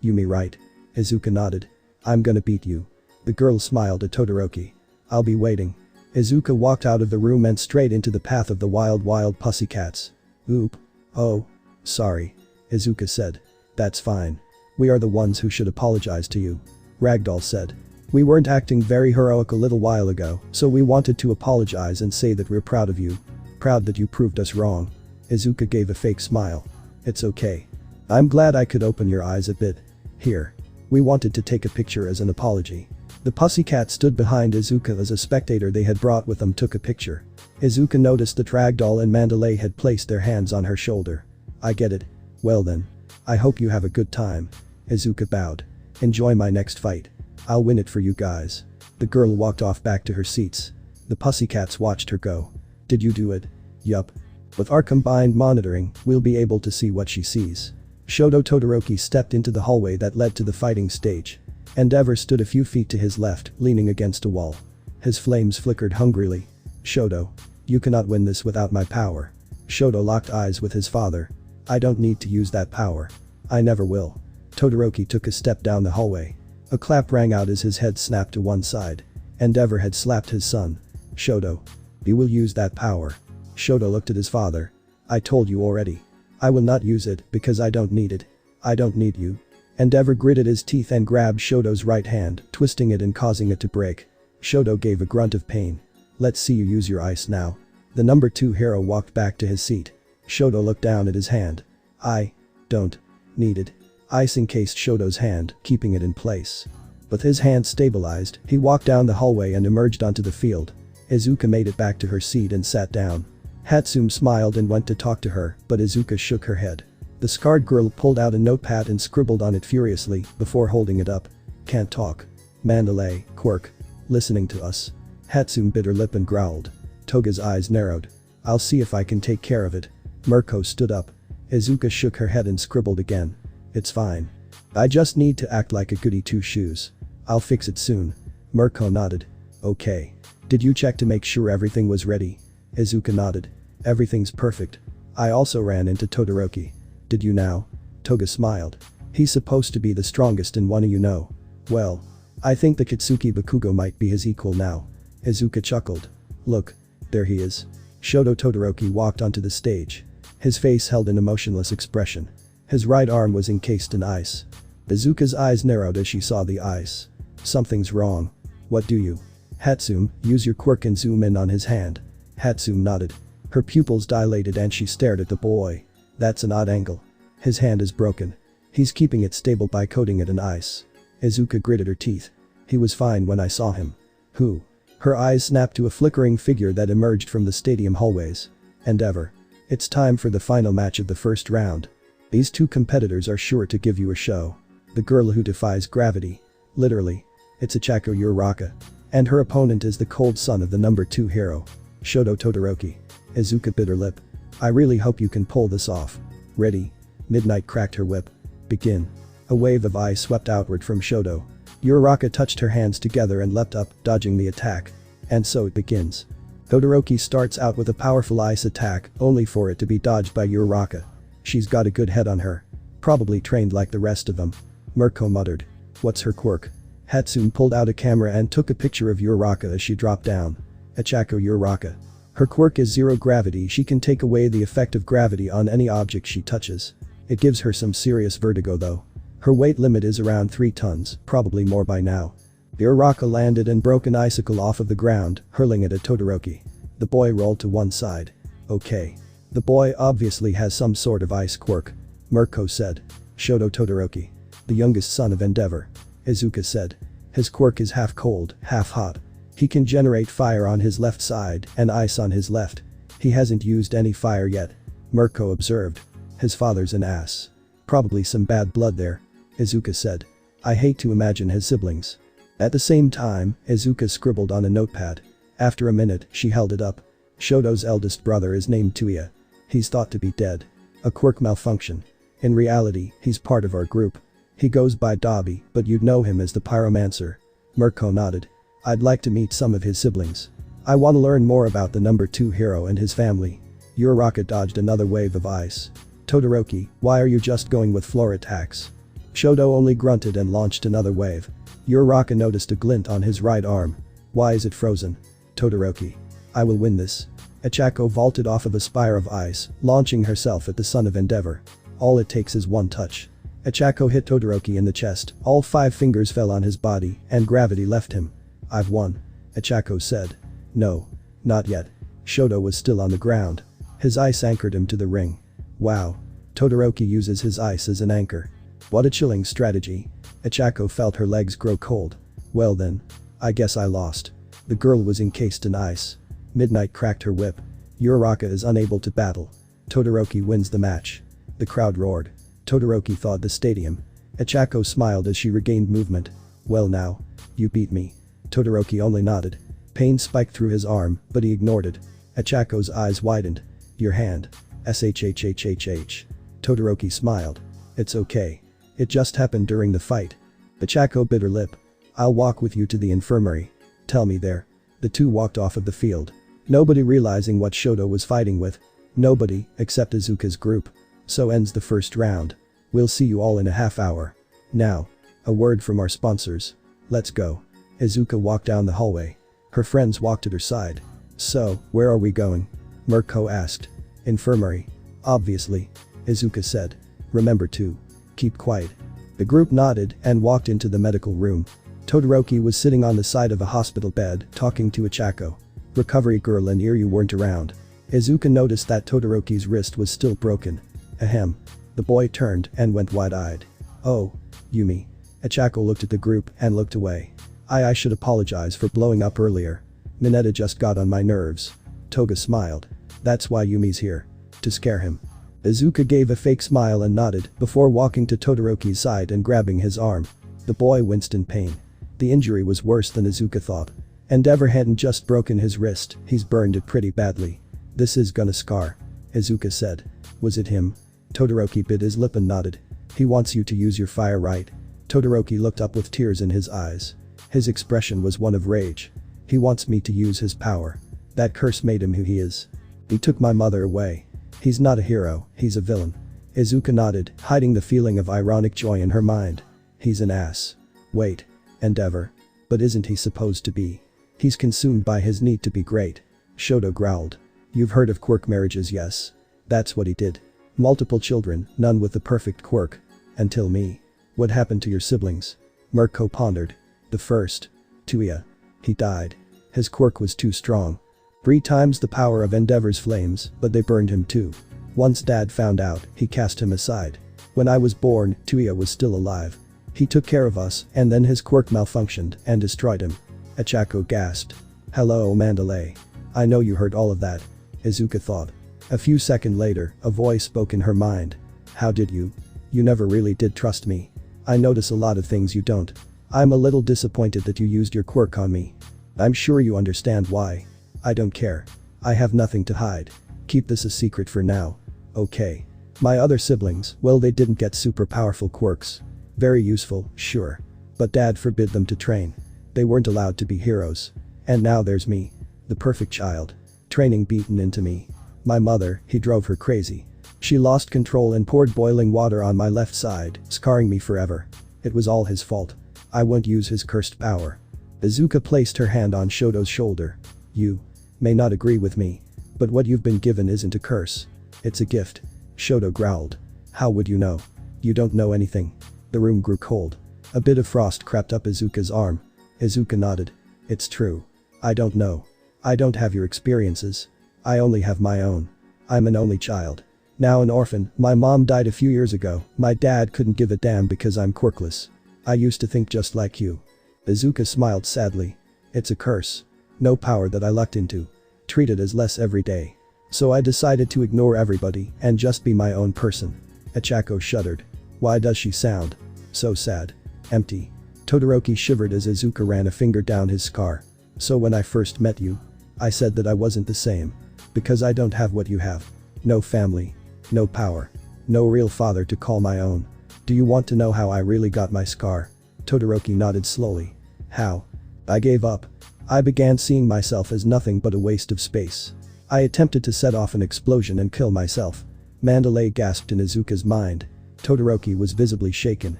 Yumi right. Izuka nodded. I'm gonna beat you. The girl smiled at Todoroki. I'll be waiting. Izuka walked out of the room and straight into the path of the wild pussycats. Oop. Oh. Sorry. Izuka said. That's fine. We are the ones who should apologize to you. Ragdoll said. We weren't acting very heroic a little while ago, so we wanted to apologize and say that we're proud of you. Proud that you proved us wrong. Izuka gave a fake smile. It's okay. I'm glad I could open your eyes a bit. Here. We wanted to take a picture as an apology. The pussycat stood behind Izuka as a spectator they had brought with them took a picture. Izuka noticed that Ragdoll and Mandalay had placed their hands on her shoulder. I get it. Well then. I hope you have a good time. Izuka bowed. Enjoy my next fight. I'll win it for you guys. The girl walked off back to her seats. The pussycats watched her go. Did you do it? Yup. With our combined monitoring, we'll be able to see what she sees. Shoto Todoroki stepped into the hallway that led to the fighting stage. Endeavor stood a few feet to his left, leaning against a wall. His flames flickered hungrily. Shoto. You cannot win this without my power. Shoto locked eyes with his father. I don't need to use that power. I never will. Todoroki took a step down the hallway. A clap rang out as his head snapped to one side. Endeavor had slapped his son. Shoto. You will use that power. Shoto looked at his father. I told you already. I will not use it because I don't need it. I don't need you. Endeavor gritted his teeth and grabbed Shoto's right hand, twisting it and causing it to break. Shoto gave a grunt of pain. Let's see you use your ice now. The number 2 hero walked back to his seat. Shoto looked down at his hand. I don't need it. Ice encased Shoto's hand, keeping it in place. With his hand stabilized, he walked down the hallway and emerged onto the field. Izuka made it back to her seat and sat down. Hatsum smiled and went to talk to her, but Izuka shook her head. The scarred girl pulled out a notepad and scribbled on it furiously before holding it up. Can't talk. Mandalay, quirk. Listening to us. Hatsum bit her lip and growled. Toga's eyes narrowed. I'll see if I can take care of it. Mirko stood up. Izuka shook her head and scribbled again. It's fine. I just need to act like a goody two-shoes. I'll fix it soon. Mirko nodded. Okay. Did you check to make sure everything was ready? Izuka nodded. Everything's perfect. I also ran into Todoroki. Did you now? Toga smiled. He's supposed to be the strongest in one, you know. Well. I think the Katsuki Bakugo might be his equal now. Izuka chuckled. Look. There he is. Shoto Todoroki walked onto the stage. His face held an emotionless expression. His right arm was encased in ice. Izuka's eyes narrowed as she saw the ice. Something's wrong. What do you? Hatsune, use your quirk and zoom in on his hand. Hatsune nodded. Her pupils dilated and she stared at the boy. That's an odd angle. His hand is broken. He's keeping it stable by coating it in ice. Izuka gritted her teeth. He was fine when I saw him. Who? Her eyes snapped to a flickering figure that emerged from the stadium hallways. Endeavor. It's time for the final match of the first round. These two competitors are sure to give you a show. The girl who defies gravity. Literally. It's Ichako Uraraka. And her opponent is the cold son of the number 2 hero. Shoto Todoroki. Izuka bit her lip. I really hope you can pull this off. Ready? Midnight cracked her whip. Begin. A wave of ice swept outward from Shoto. Uraraka touched her hands together and leapt up, dodging the attack. And so it begins. Todoroki starts out with a powerful ice attack, only for it to be dodged by Uraraka. She's got a good head on her. Probably trained like the rest of them. Mirko muttered. What's her quirk? Hatsune pulled out a camera and took a picture of Uraraka as she dropped down. Ichako Uraraka. Her quirk is zero gravity. She can take away the effect of gravity on any object she touches. It gives her some serious vertigo though. Her weight limit is around 3 tons, probably more by now. Uraraka landed and broke an icicle off of the ground, hurling it at Todoroki. The boy rolled to one side. Okay. The boy obviously has some sort of ice quirk. Mirko said. Shoto Todoroki. The youngest son of Endeavor. Izuka said. His quirk is half cold, half hot. He can generate fire on his left side and ice on his left. He hasn't used any fire yet. Mirko observed. His father's an ass. Probably some bad blood there. Izuka said. I hate to imagine his siblings. At the same time, Izuka scribbled on a notepad. After a minute, she held it up. Shoto's eldest brother is named Tuya. He's thought to be dead. A quirk malfunction. In reality, he's part of our group. He goes by Dabi, but you'd know him as the Pyromancer. Mirko nodded. I'd like to meet some of his siblings. I want to learn more about the number 2 hero and his family. Uraraka dodged another wave of ice. Todoroki, why are you just going with floor attacks? Shoto only grunted and launched another wave. Uraraka noticed a glint on his right arm. Why is it frozen? Todoroki. I will win this. Ichako vaulted off of a spire of ice, launching herself at the son of Endeavor. All it takes is one touch. Ichako hit Todoroki in the chest, all 5 fingers fell on his body, and gravity left him. I've won. Ichako said. No. Not yet. Shoto was still on the ground. His ice anchored him to the ring. Wow. Todoroki uses his ice as an anchor. What a chilling strategy. Ichako felt her legs grow cold. Well then. I guess I lost. The girl was encased in ice. Midnight cracked her whip. Uraraka is unable to battle. Todoroki wins the match. The crowd roared. Todoroki thawed the stadium. Ichako smiled as she regained movement. Well now. You beat me. Todoroki only nodded. Pain spiked through his arm, but he ignored it. Ichako's eyes widened. Your hand. SHHHHH. Todoroki smiled. It's okay. It just happened during the fight. Ichako bit her lip. I'll walk with you to the infirmary. Tell me there. The two walked off of the field. Nobody realizing what Shoto was fighting with. Nobody, except Izuka's group. So ends the first round. We'll see you all in a half hour. Now. A word from our sponsors. Let's go. Izuka walked down the hallway. Her friends walked at her side. So, where are we going? Mirko asked. Infirmary. Obviously. Izuka said. Remember to keep quiet. The group nodded and walked into the medical room. Todoroki was sitting on the side of a hospital bed, talking to Ichako. Recovery girl and Iryu weren't around. Izuka noticed that Todoroki's wrist was still broken. Ahem. The boy turned and went wide-eyed. Oh. Yumi. Ichako looked at the group and looked away. I should apologize for blowing up earlier. Mineta just got on my nerves. Toga smiled. That's why Yumi's here. To scare him. Izuka gave a fake smile and nodded before walking to Todoroki's side and grabbing his arm. The boy winced in pain. The injury was worse than Izuka thought. Endeavor hadn't just broken his wrist, he's burned it pretty badly. This is gonna scar. Izuka said. Was it him? Todoroki bit his lip and nodded. He wants you to use your fire right. Todoroki looked up with tears in his eyes. His expression was one of rage. He wants me to use his power. That curse made him who he is. He took my mother away. He's not a hero, he's a villain. Izuka nodded, hiding the feeling of ironic joy in her mind. He's an ass. Wait. Endeavor. But isn't he supposed to be? He's consumed by his need to be great. Shoto growled. You've heard of quirk marriages, yes? That's what he did. Multiple children, none with the perfect quirk. Until me. What happened to your siblings? Mirko pondered. The first. Tuya. He died. His quirk was too strong. 3 times the power of Endeavor's flames, but they burned him too. Once Dad found out, he cast him aside. When I was born, Tuya was still alive. He took care of us, and then his quirk malfunctioned and destroyed him. Achako gasped. Hello, Mandalay. I know you heard all of that. Izuka thought. A few seconds later, a voice spoke in her mind. How did you? You never really did trust me. I notice a lot of things you don't. I'm a little disappointed that you used your quirk on me. I'm sure you understand why. I don't care. I have nothing to hide. Keep this a secret for now. Okay. My other siblings, well, they didn't get super powerful quirks. Very useful, sure. But Dad forbid them to train. They weren't allowed to be heroes. And now there's me. The perfect child. Training beaten into me. My mother, he drove her crazy. She lost control and poured boiling water on my left side, scarring me forever. It was all his fault. I won't use his cursed power. Izuka placed her hand on Shoto's shoulder. You may not agree with me, but what you've been given isn't a curse. It's a gift. Shoto growled. How would you know? You don't know anything. The room grew cold. A bit of frost crept up Izuka's arm. Izuka nodded. It's true. I don't know. I don't have your experiences. I only have my own. I'm an only child. Now an orphan, my mom died a few years ago, my dad couldn't give a damn because I'm quirkless. I used to think just like you. Izuka smiled sadly. It's a curse. No power that I lucked into. Treated as less every day. So I decided to ignore everybody and just be my own person. Achako shuddered. Why does she sound so sad? Empty. Todoroki shivered as Izuka ran a finger down his scar. So when I first met you, I said that I wasn't the same. Because I don't have what you have. No family. No power. No real father to call my own. Do you want to know how I really got my scar? Todoroki nodded slowly. How? I gave up. I began seeing myself as nothing but a waste of space. I attempted to set off an explosion and kill myself. Mandalay gasped in Izuka's mind. Todoroki was visibly shaken.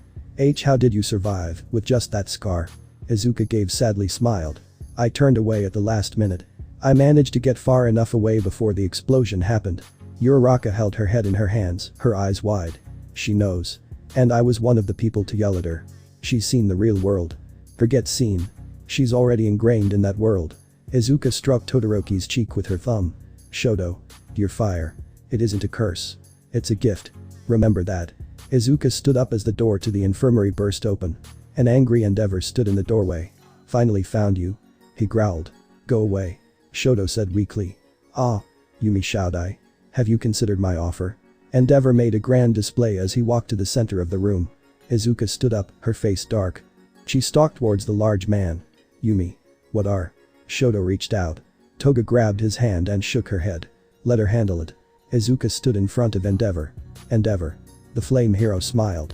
How did you survive with just that scar? Izuka gave sadly smiled. I turned away at the last minute. I managed to get far enough away before the explosion happened. Uraraka held her head in her hands, her eyes wide. She knows. And I was one of the people to yell at her. She's seen the real world. Forget seen. She's already ingrained in that world. Izuka struck Todoroki's cheek with her thumb. Shoto. You're fire. It isn't a curse. It's a gift. Remember that. Izuka stood up as the door to the infirmary burst open. An angry Endeavor stood in the doorway. Finally found you. He growled. Go away. Shoto said weakly. Ah. Yumi Shaodai. Have you considered my offer? Endeavor made a grand display as he walked to the center of the room. Izuka stood up, her face dark. She stalked towards the large man. Yumi. What are? Shoto reached out. Toga grabbed his hand and shook her head. Let her handle it. Izuka stood in front of Endeavor. Endeavor. The flame hero smiled.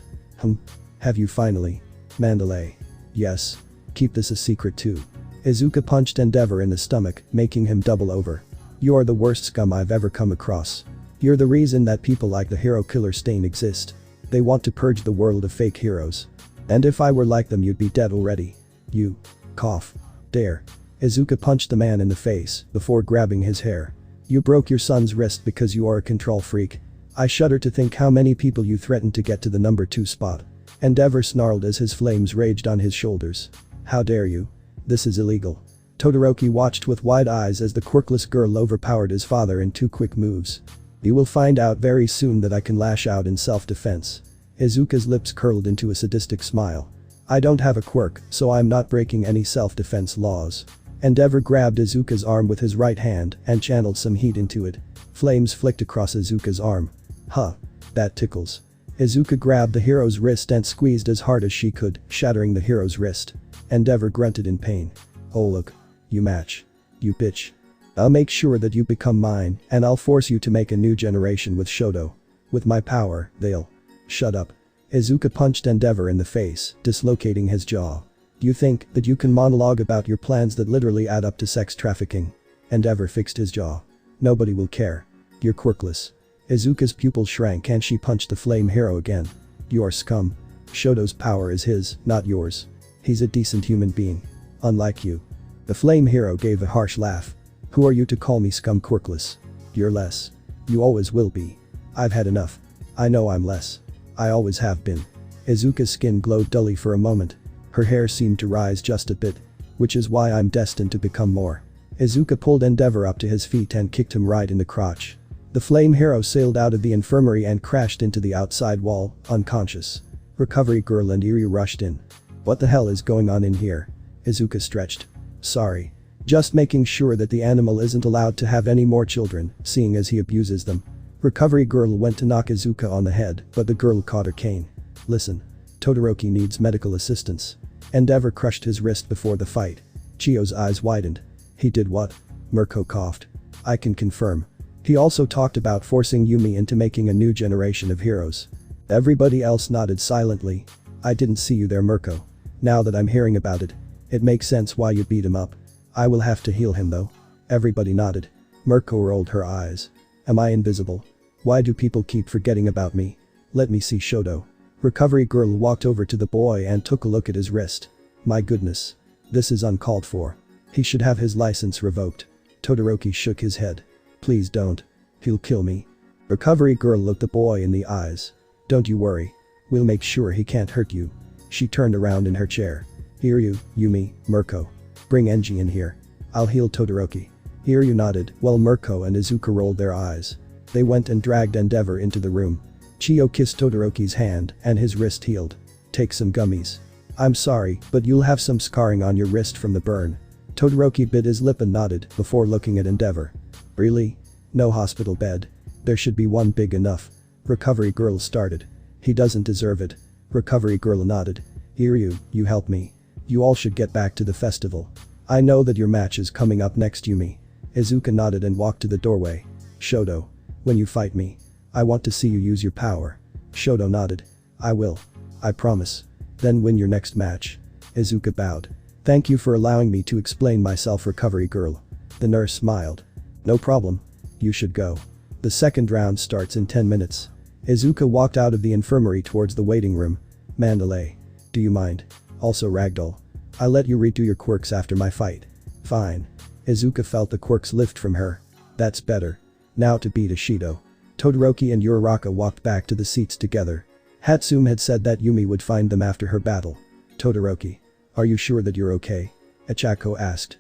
Have you finally? Mandalay. Yes. Keep this a secret too. Izuka punched Endeavor in the stomach, making him double over. You're the worst scum I've ever come across. You're the reason that people like the hero killer stain exist. They want to purge the world of fake heroes. And if I were like them, you'd be dead already. You. Cough. Dare. Izuka punched the man in the face before grabbing his hair. You broke your son's wrist because you are a control freak. I shudder to think how many people you threatened to get to the number 2 spot. Endeavor snarled as his flames raged on his shoulders. How dare you? This is illegal. Todoroki watched with wide eyes as the quirkless girl overpowered his father in 2 quick moves. You will find out very soon that I can lash out in self-defense. Izuka's lips curled into a sadistic smile. I don't have a quirk, so I'm not breaking any self-defense laws. Endeavor grabbed Izuka's arm with his right hand and channeled some heat into it. Flames flicked across Izuka's arm. Huh. That tickles. Izuka grabbed the hero's wrist and squeezed as hard as she could, shattering the hero's wrist. Endeavor grunted in pain. Oh look. You match. You bitch. I'll make sure that you become mine, and I'll force you to make a new generation with Shoto. With my power, they'll. Shut up. Izuka punched Endeavor in the face, dislocating his jaw. You think that you can monologue about your plans that literally add up to sex trafficking? Endeavor fixed his jaw. Nobody will care. You're quirkless. Izuka's pupil shrank and she punched the flame hero again. You're scum. Shoto's power is his, not yours. He's a decent human being. Unlike you. The flame hero gave a harsh laugh. Who are you to call me scum quirkless? You're less. You always will be. I've had enough. I know I'm less. I always have been. Izuka's skin glowed dully for a moment. Her hair seemed to rise just a bit. Which is why I'm destined to become more. Izuka pulled Endeavor up to his feet and kicked him right in the crotch. The flame hero sailed out of the infirmary and crashed into the outside wall, unconscious. Recovery girl and Iryu rushed in. What the hell is going on in here? Izuka stretched. Sorry. Just making sure that the animal isn't allowed to have any more children, seeing as he abuses them. Recovery girl went to knock Izuka on the head, but the girl caught her cane. Listen. Todoroki needs medical assistance. Endeavor crushed his wrist before the fight. Chiyo's eyes widened. He did what? Mirko coughed. I can confirm. He also talked about forcing Yumi into making a new generation of heroes. Everybody else nodded silently. I didn't see you there, Mirko. Now that I'm hearing about it, it makes sense why you beat him up. I will have to heal him though. Everybody nodded. Mirko rolled her eyes. Am I invisible? Why do people keep forgetting about me? Let me see Shoto. Recovery girl walked over to the boy and took a look at his wrist. My goodness. This is uncalled for. He should have his license revoked. Todoroki shook his head. Please don't. He'll kill me. Recovery girl looked the boy in the eyes. Don't you worry. We'll make sure he can't hurt you. She turned around in her chair. Iryu, Yumi, Mirko. Bring Enji in here. I'll heal Todoroki. Iryu nodded while Mirko and Izuka rolled their eyes. They went and dragged Endeavor into the room. Chiyo kissed Todoroki's hand and his wrist healed. Take some gummies. I'm sorry, but you'll have some scarring on your wrist from the burn. Todoroki bit his lip and nodded before looking at Endeavor. Really? No hospital bed. There should be one big enough. Recovery girl started. He doesn't deserve it. Recovery girl nodded. Iryu, you help me. You all should get back to the festival. I know that your match is coming up next, Yumi. Izuka nodded and walked to the doorway. Shoto. When you fight me, I want to see you use your power. Shoto nodded. I will. I promise. Then win your next match. Izuka bowed. Thank you for allowing me to explain myself, Recovery girl. The nurse smiled. No problem. You should go. The second round starts in 10 minutes. Izuka walked out of the infirmary towards the waiting room. Mandalay. Do you mind? Also Ragdoll. I'll let you redo your quirks after my fight. Fine. Izuka felt the quirks lift from her. That's better. Now to beat Ishido. Todoroki and Uraraka walked back to the seats together. Hatsume had said that Yumi would find them after her battle. Todoroki. Are you sure that you're okay? Ichako asked.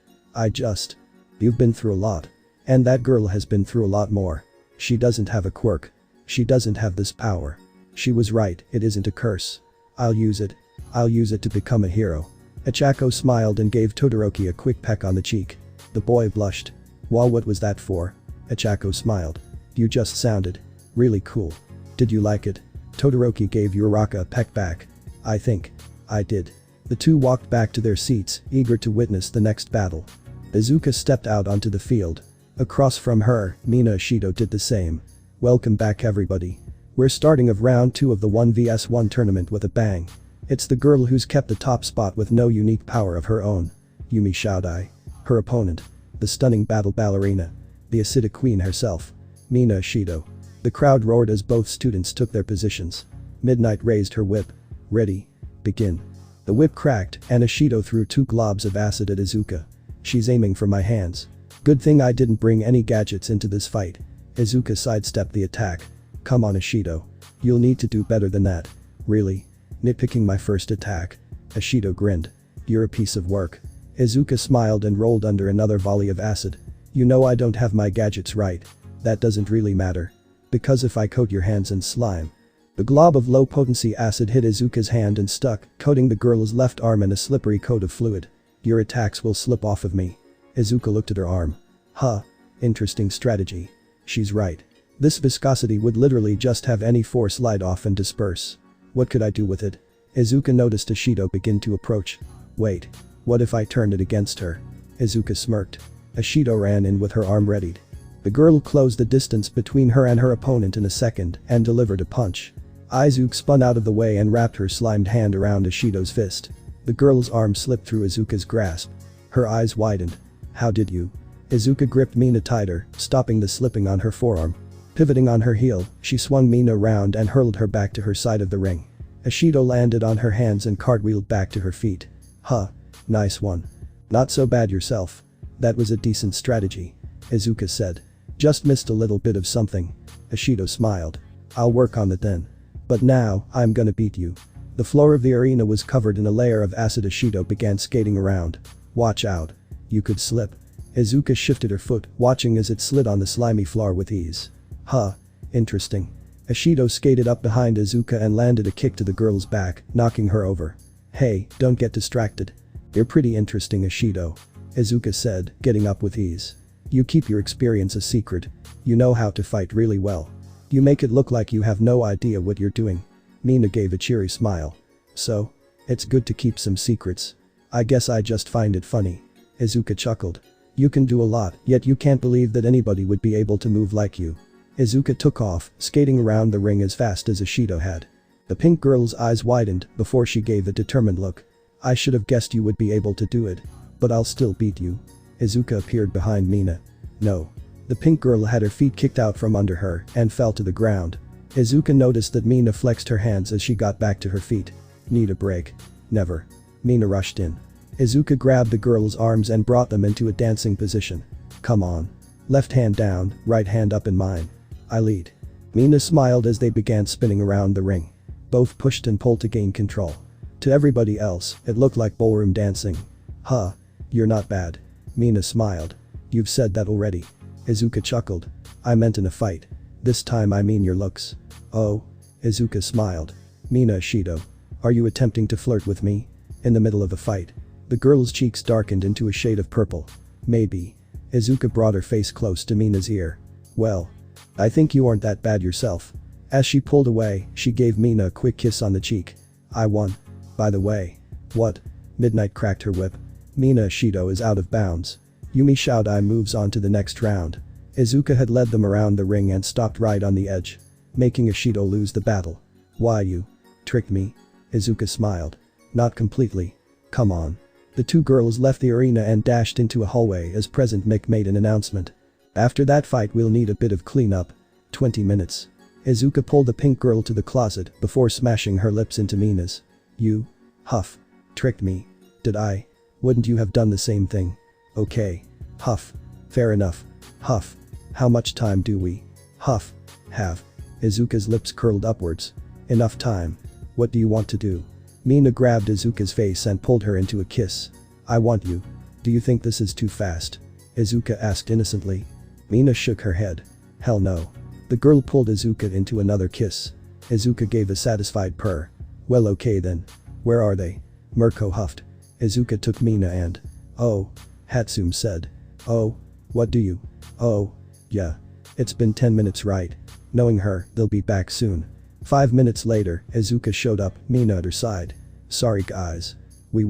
You've been through a lot. And that girl has been through a lot more. She doesn't have a quirk. She doesn't have this power. She was right, it isn't a curse. I'll use it. I'll use it to become a hero. Ichako smiled and gave Todoroki a quick peck on the cheek. The boy blushed. Well, what was that for? Ichako smiled. You just sounded really cool. Did you like it? Todoroki gave Uraraka a peck back. I think I did. The two walked back to their seats, eager to witness the next battle. Izuka stepped out onto the field. Across from her, Mina Ishido did the same. Welcome back, everybody. We're starting of round 2 of the 1vs1 tournament with a bang. It's the girl who's kept the top spot with no unique power of her own. Yumi Shaodai. Her opponent. The stunning battle ballerina. The acidic queen herself. Mina Ishido. The crowd roared as both students took their positions. Midnight raised her whip. Ready. Begin. The whip cracked and Ishido threw 2 globs of acid at Izuka. She's aiming for my hands. Good thing I didn't bring any gadgets into this fight. Izuka sidestepped the attack. Come on, Ishido. You'll need to do better than that. Really? Nitpicking my first attack? Ishido grinned. You're a piece of work. Izuka smiled and rolled under another volley of acid. You know I don't have my gadgets right. That doesn't really matter. Because if I coat your hands in slime. The glob of low-potency acid hit Izuka's hand and stuck, coating the girl's left arm in a slippery coat of fluid. Your attacks will slip off of me. Izuka looked at her arm. Huh. Interesting strategy. She's right. This viscosity would literally just have any force slide off and disperse. What could I do with it? Izuka noticed Ishido begin to approach. Wait. What if I turned it against her? Izuka smirked. Ishido ran in with her arm readied. The girl closed the distance between her and her opponent in a second and delivered a punch. Izuka spun out of the way and wrapped her slimed hand around Ishido's fist. The girl's arm slipped through Izuka's grasp. Her eyes widened. How did you? Izuka gripped Mina tighter, stopping the slipping on her forearm. Pivoting on her heel, she swung Mina around and hurled her back to her side of the ring. Ishido landed on her hands and cartwheeled back to her feet. Huh. Nice one. Not so bad yourself. That was a decent strategy. Izuka said. Just missed a little bit of something. Ashido smiled. I'll work on it then. But now, I'm gonna beat you. The floor of the arena was covered in a layer of acid. Ashido began skating around. Watch out. You could slip. Izuka shifted her foot, watching as it slid on the slimy floor with ease. Huh. Interesting. Ashido skated up behind Izuka and landed a kick to the girl's back, knocking her over. Hey, don't get distracted. You're pretty interesting, Ashido. Izuka said, getting up with ease. You keep your experience a secret. You know how to fight really well. You make it look like you have no idea what you're doing. Mina gave a cheery smile. So? It's good to keep some secrets. I guess I just find it funny. Izuka chuckled. You can do a lot, yet you can't believe that anybody would be able to move like you. Izuka took off, skating around the ring as fast as Ashido had. The pink girl's eyes widened before she gave a determined look. I should have guessed you would be able to do it. But I'll still beat you. Izuka appeared behind Mina. No. The pink girl had her feet kicked out from under her and fell to the ground. Izuka noticed that Mina flexed her hands as she got back to her feet. Need a break? Never. Mina rushed in. Izuka grabbed the girl's arms and brought them into a dancing position. Come on. Left hand down, right hand up in mine. I lead. Mina smiled as they began spinning around the ring. Both pushed and pulled to gain control. To everybody else, it looked like ballroom dancing. Huh. You're not bad. Mina smiled. You've said that already. Izuka chuckled. I meant in a fight. This time I mean your looks. Oh. Izuka smiled. Mina Ashido. Are you attempting to flirt with me? In the middle of a fight. The girl's cheeks darkened into a shade of purple. Maybe. Izuka brought her face close to Mina's ear. Well. I think you aren't that bad yourself. As she pulled away, she gave Mina a quick kiss on the cheek. I won. By the way. What? Midnight cracked her whip. Mina Ashido is out of bounds. Yumi Shoudai moves on to the next round. Izuka had led them around the ring and stopped right on the edge. Making Ashido lose the battle. Why you? Tricked me? Izuka smiled. Not completely. Come on. The two girls left the arena and dashed into a hallway as President Mick made an announcement. After that fight we'll need a bit of cleanup. 20 minutes. Izuka pulled the pink girl to the closet before smashing her lips into Mina's. You? Huff. Tricked me. Did I? Wouldn't you have done the same thing? Okay. Huff. Fair enough. Huff. How much time do we? Huff. Have. Izuka's lips curled upwards. Enough time. What do you want to do? Mina grabbed Izuka's face and pulled her into a kiss. I want you. Do you think this is too fast? Izuka asked innocently. Mina shook her head. Hell no. The girl pulled Izuka into another kiss. Izuka gave a satisfied purr. Well, okay then. Where are they? Mirko huffed. Izuka took Mina and. Oh. Hatsum said. Oh. What do you? Oh. Yeah. It's been 10 minutes, right? Knowing her, they'll be back soon. 5 minutes later, Izuka showed up, Mina at her side. Sorry guys. We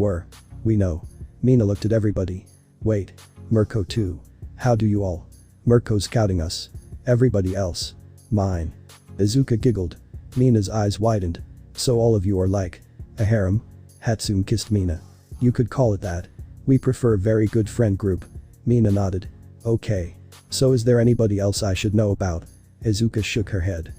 know. Mina looked at everybody. Wait. Mirko too. How do you all? Mirko's scouting us. Everybody else. Mine. Izuka giggled. Mina's eyes widened. So all of you are like a harem? Hatsum kissed Mina. You could call it that. We prefer very good friend group. Mina nodded. Okay. So is there anybody else I should know about? Izuka shook her head.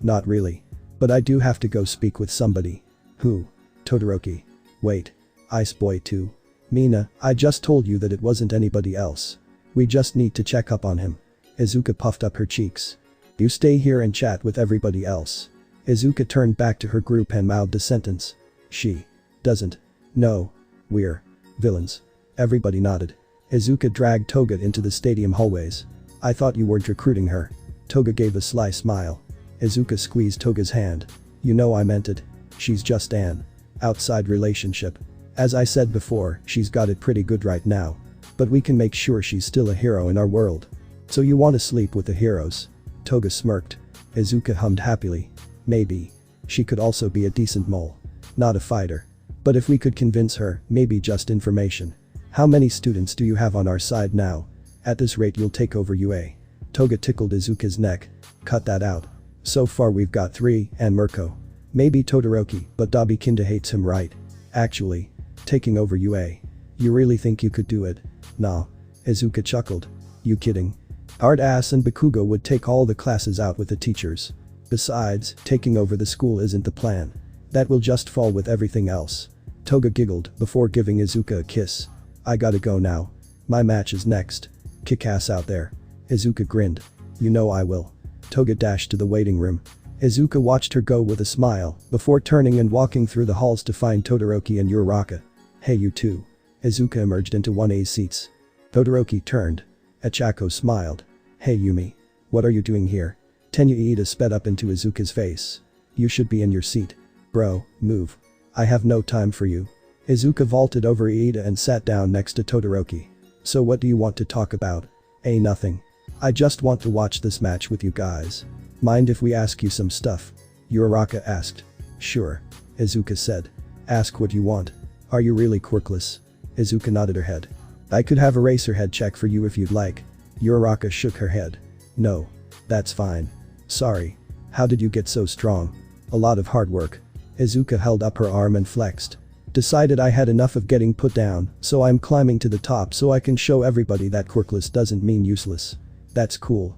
Not really. But I do have to go speak with somebody. Who? Todoroki. Wait. Ice Boy too. Mina, I just told you that it wasn't anybody else. We just need to check up on him. Izuka puffed up her cheeks. You stay here and chat with everybody else. Izuka turned back to her group and mouthed a sentence. She doesn't know we're villains. Everybody nodded. Izuka dragged Toga into the stadium hallways. I thought you weren't recruiting her. Toga gave a sly smile. Izuka squeezed Toga's hand. You know I meant it. She's just an outside relationship. As I said before, she's got it pretty good right now. But we can make sure she's still a hero in our world. So you want to sleep with the heroes? Toga smirked. Izuka hummed happily. Maybe. She could also be a decent mole. Not a fighter. But if we could convince her, maybe just information. How many students do you have on our side now? At this rate you'll take over UA. Toga tickled Izuka's neck. Cut that out. So far we've got 3, and Mirko. Maybe Todoroki, but Dabi kinda hates him, right? Actually. Taking over UA. You really think you could do it? Nah. Izuka chuckled. You kidding? Hard Ass and Bakugo would take all the classes out with the teachers. Besides, taking over the school isn't the plan. That will just fall with everything else. Toga giggled before giving Izuka a kiss. I gotta go now. My match is next. Kick ass out there. Izuka grinned. You know I will. Toga dashed to the waiting room. Izuka watched her go with a smile before turning and walking through the halls to find Todoroki and Uraraka. Hey you two. Izuka emerged into 1A's seats. Todoroki turned. Echako smiled. Hey Yumi. What are you doing here? Tenya Iida sped up into Izuka's face. You should be in your seat. Bro, move. I have no time for you. Izuka vaulted over Iida and sat down next to Todoroki. So what do you want to talk about? Nothing. I just want to watch this match with you guys. Mind if we ask you some stuff? Uraraka asked. Sure. Izuka said. Ask what you want. Are you really quirkless? Izuka nodded her head. I could have a Eraserhead check for you if you'd like. Uraraka shook her head. No. That's fine. Sorry. How did you get so strong? A lot of hard work. Izuka held up her arm and flexed. Decided I had enough of getting put down, so I'm climbing to the top so I can show everybody that quirkless doesn't mean useless. That's cool.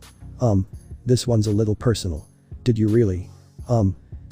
This one's a little personal. Did you really?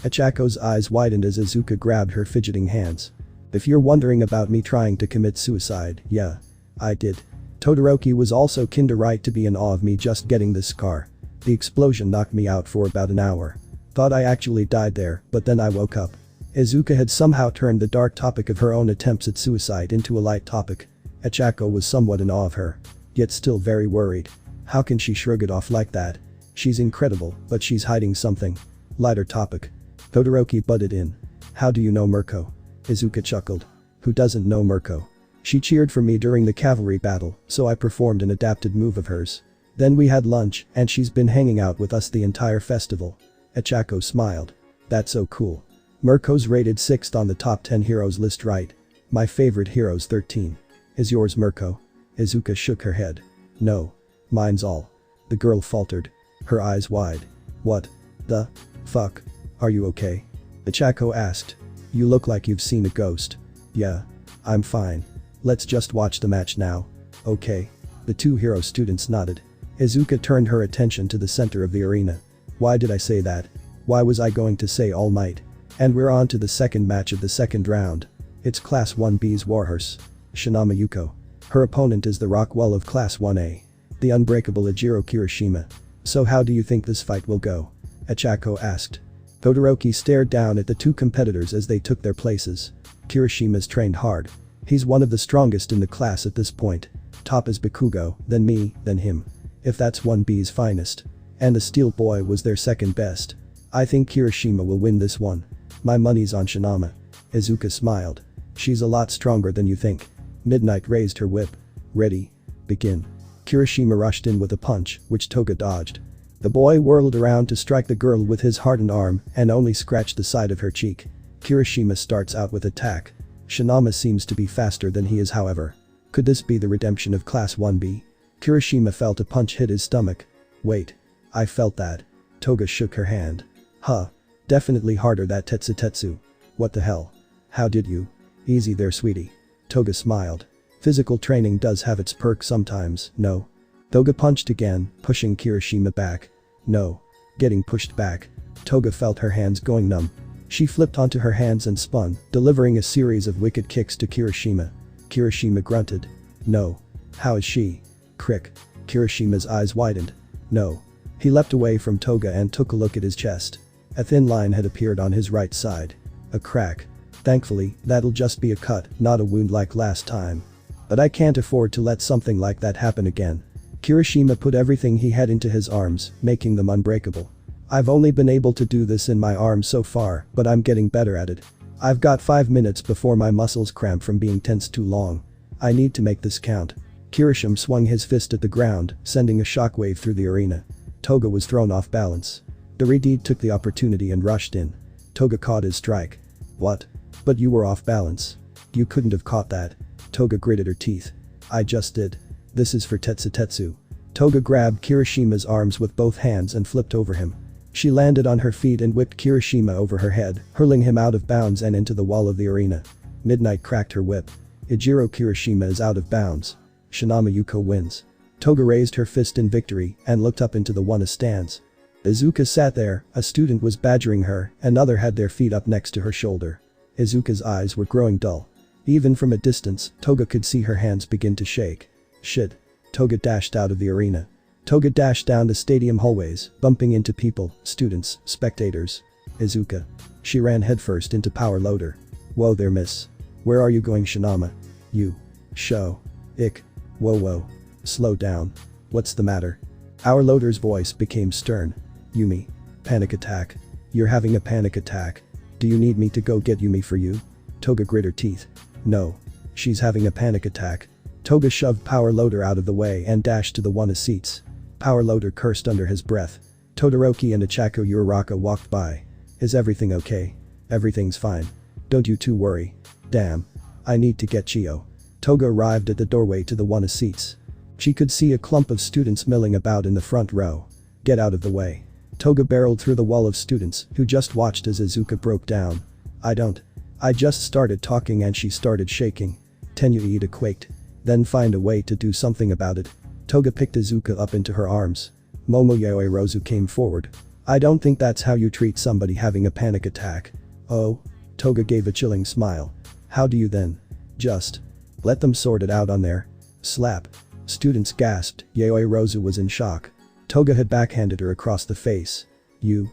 Echako's eyes widened as Izuka grabbed her fidgeting hands. If you're wondering about me trying to commit suicide, yeah. I did. Todoroki was also kinda right to be in awe of me just getting this scar. The explosion knocked me out for about an hour. Thought I actually died there, but then I woke up. Izuka had somehow turned the dark topic of her own attempts at suicide into a light topic. Echako was somewhat in awe of her. Yet still very worried. How can she shrug it off like that? She's incredible, but she's hiding something. Lighter topic. Todoroki butted in. How do you know Mirko? Izuka chuckled. Who doesn't know Mirko? She cheered for me during the cavalry battle, so I performed an adapted move of hers. Then we had lunch, and she's been hanging out with us the entire festival. Echako smiled. That's so cool. Mirko's rated 6th on the top 10 heroes list, right? My favorite hero's 13. Is yours Mirko? Izuka shook her head. No. Mine's all. The girl faltered. Her eyes wide. What the fuck? Are you okay? Echako asked. You look like you've seen a ghost. Yeah. I'm fine. Let's just watch the match now. Okay. The two hero students nodded. Izuka turned her attention to the center of the arena. Why did I say that? Why was I going to say All Might? And we're on to the second match of the second round. It's Class 1B's Warhorse. Shinama Yuko. Her opponent is the Rockwell of Class 1A. The unbreakable Ejiro Kiroshima. So how do you think this fight will go? Echako asked. Todoroki stared down at the two competitors as they took their places. Kiroshima's trained hard. He's one of the strongest in the class at this point. Top is Bakugo, then me, then him. If that's 1B's finest. And the Steel Boy was their second best. I think Kiroshima will win this one. My money's on Shinama. Izuka smiled. She's a lot stronger than you think. Midnight raised her whip. Ready. Begin. Kiroshima rushed in with a punch, which Toga dodged. The boy whirled around to strike the girl with his hardened arm and only scratched the side of her cheek. Kiroshima starts out with attack. Shinama seems to be faster than he is, however. Could this be the redemption of Class 1B? Kiroshima felt a punch hit his stomach. Wait. I felt that. Toga shook her hand. Huh. Definitely harder that Tetsutetsu. What the hell? How did you? Easy there sweetie. Toga smiled. Physical training does have its perks sometimes, no? Toga punched again, pushing Kiroshima back. No. Getting pushed back. Toga felt her hands going numb. She flipped onto her hands and spun, delivering a series of wicked kicks to Kiroshima. Kiroshima grunted. No. How is she? Crick. Kiroshima's eyes widened. No. He leapt away from Toga and took a look at his chest. A thin line had appeared on his right side. A crack. Thankfully, that'll just be a cut, not a wound like last time. But I can't afford to let something like that happen again. Kiroshima put everything he had into his arms, making them unbreakable. I've only been able to do this in my arms so far, but I'm getting better at it. I've got 5 minutes before my muscles cramp from being tensed too long. I need to make this count. Kiroshima swung his fist at the ground, sending a shockwave through the arena. Toga was thrown off balance. The Redeed took the opportunity and rushed in. Toga caught his strike. What? But you were off balance. You couldn't have caught that. Toga gritted her teeth. I just did. This is for Tetsutetsu. Toga grabbed Kiroshima's arms with both hands and flipped over him. She landed on her feet and whipped Kiroshima over her head, hurling him out of bounds and into the wall of the arena. Midnight cracked her whip. Ejiro Kiroshima is out of bounds. Shinama Yuko wins. Toga raised her fist in victory and looked up into the One stands. Izuka sat there, a student was badgering her, another had their feet up next to her shoulder. Izuka's eyes were growing dull. Even from a distance, Toga could see her hands begin to shake. Shit. Toga dashed out of the arena. Toga dashed down the stadium hallways, bumping into people, students, spectators. Izuka. She ran headfirst into power loader. Whoa there miss. Where are you going Shinama? You. Show. Ick. Whoa. Slow down. What's the matter? Our loader's voice became stern. Yumi. Panic attack. You're having a panic attack. Do you need me to go get Yumi for you? Toga grit her teeth. No. She's having a panic attack. Toga shoved power loader out of the way and dashed to the one of seats. Power loader cursed under his breath. Todoroki and Ichako Uraraka walked by. Is everything okay? Everything's fine. Don't you two worry. Damn. I need to get Chio. Toga arrived at the doorway to the one of seats. She could see a clump of students milling about in the front row. Get out of the way. Toga barreled through the wall of students who just watched as Izuka broke down. I just started talking and she started shaking. Tenuita quaked. Then find a way to do something about it. Toga picked Izuka up into her arms. Momoyae Rozu came forward. I don't think that's how you treat somebody having a panic attack. Oh? Toga gave a chilling smile. How do you then? Just let them sort it out on there. Slap. Students gasped. Yaoi Rozu was in shock. Toga had backhanded her across the face. You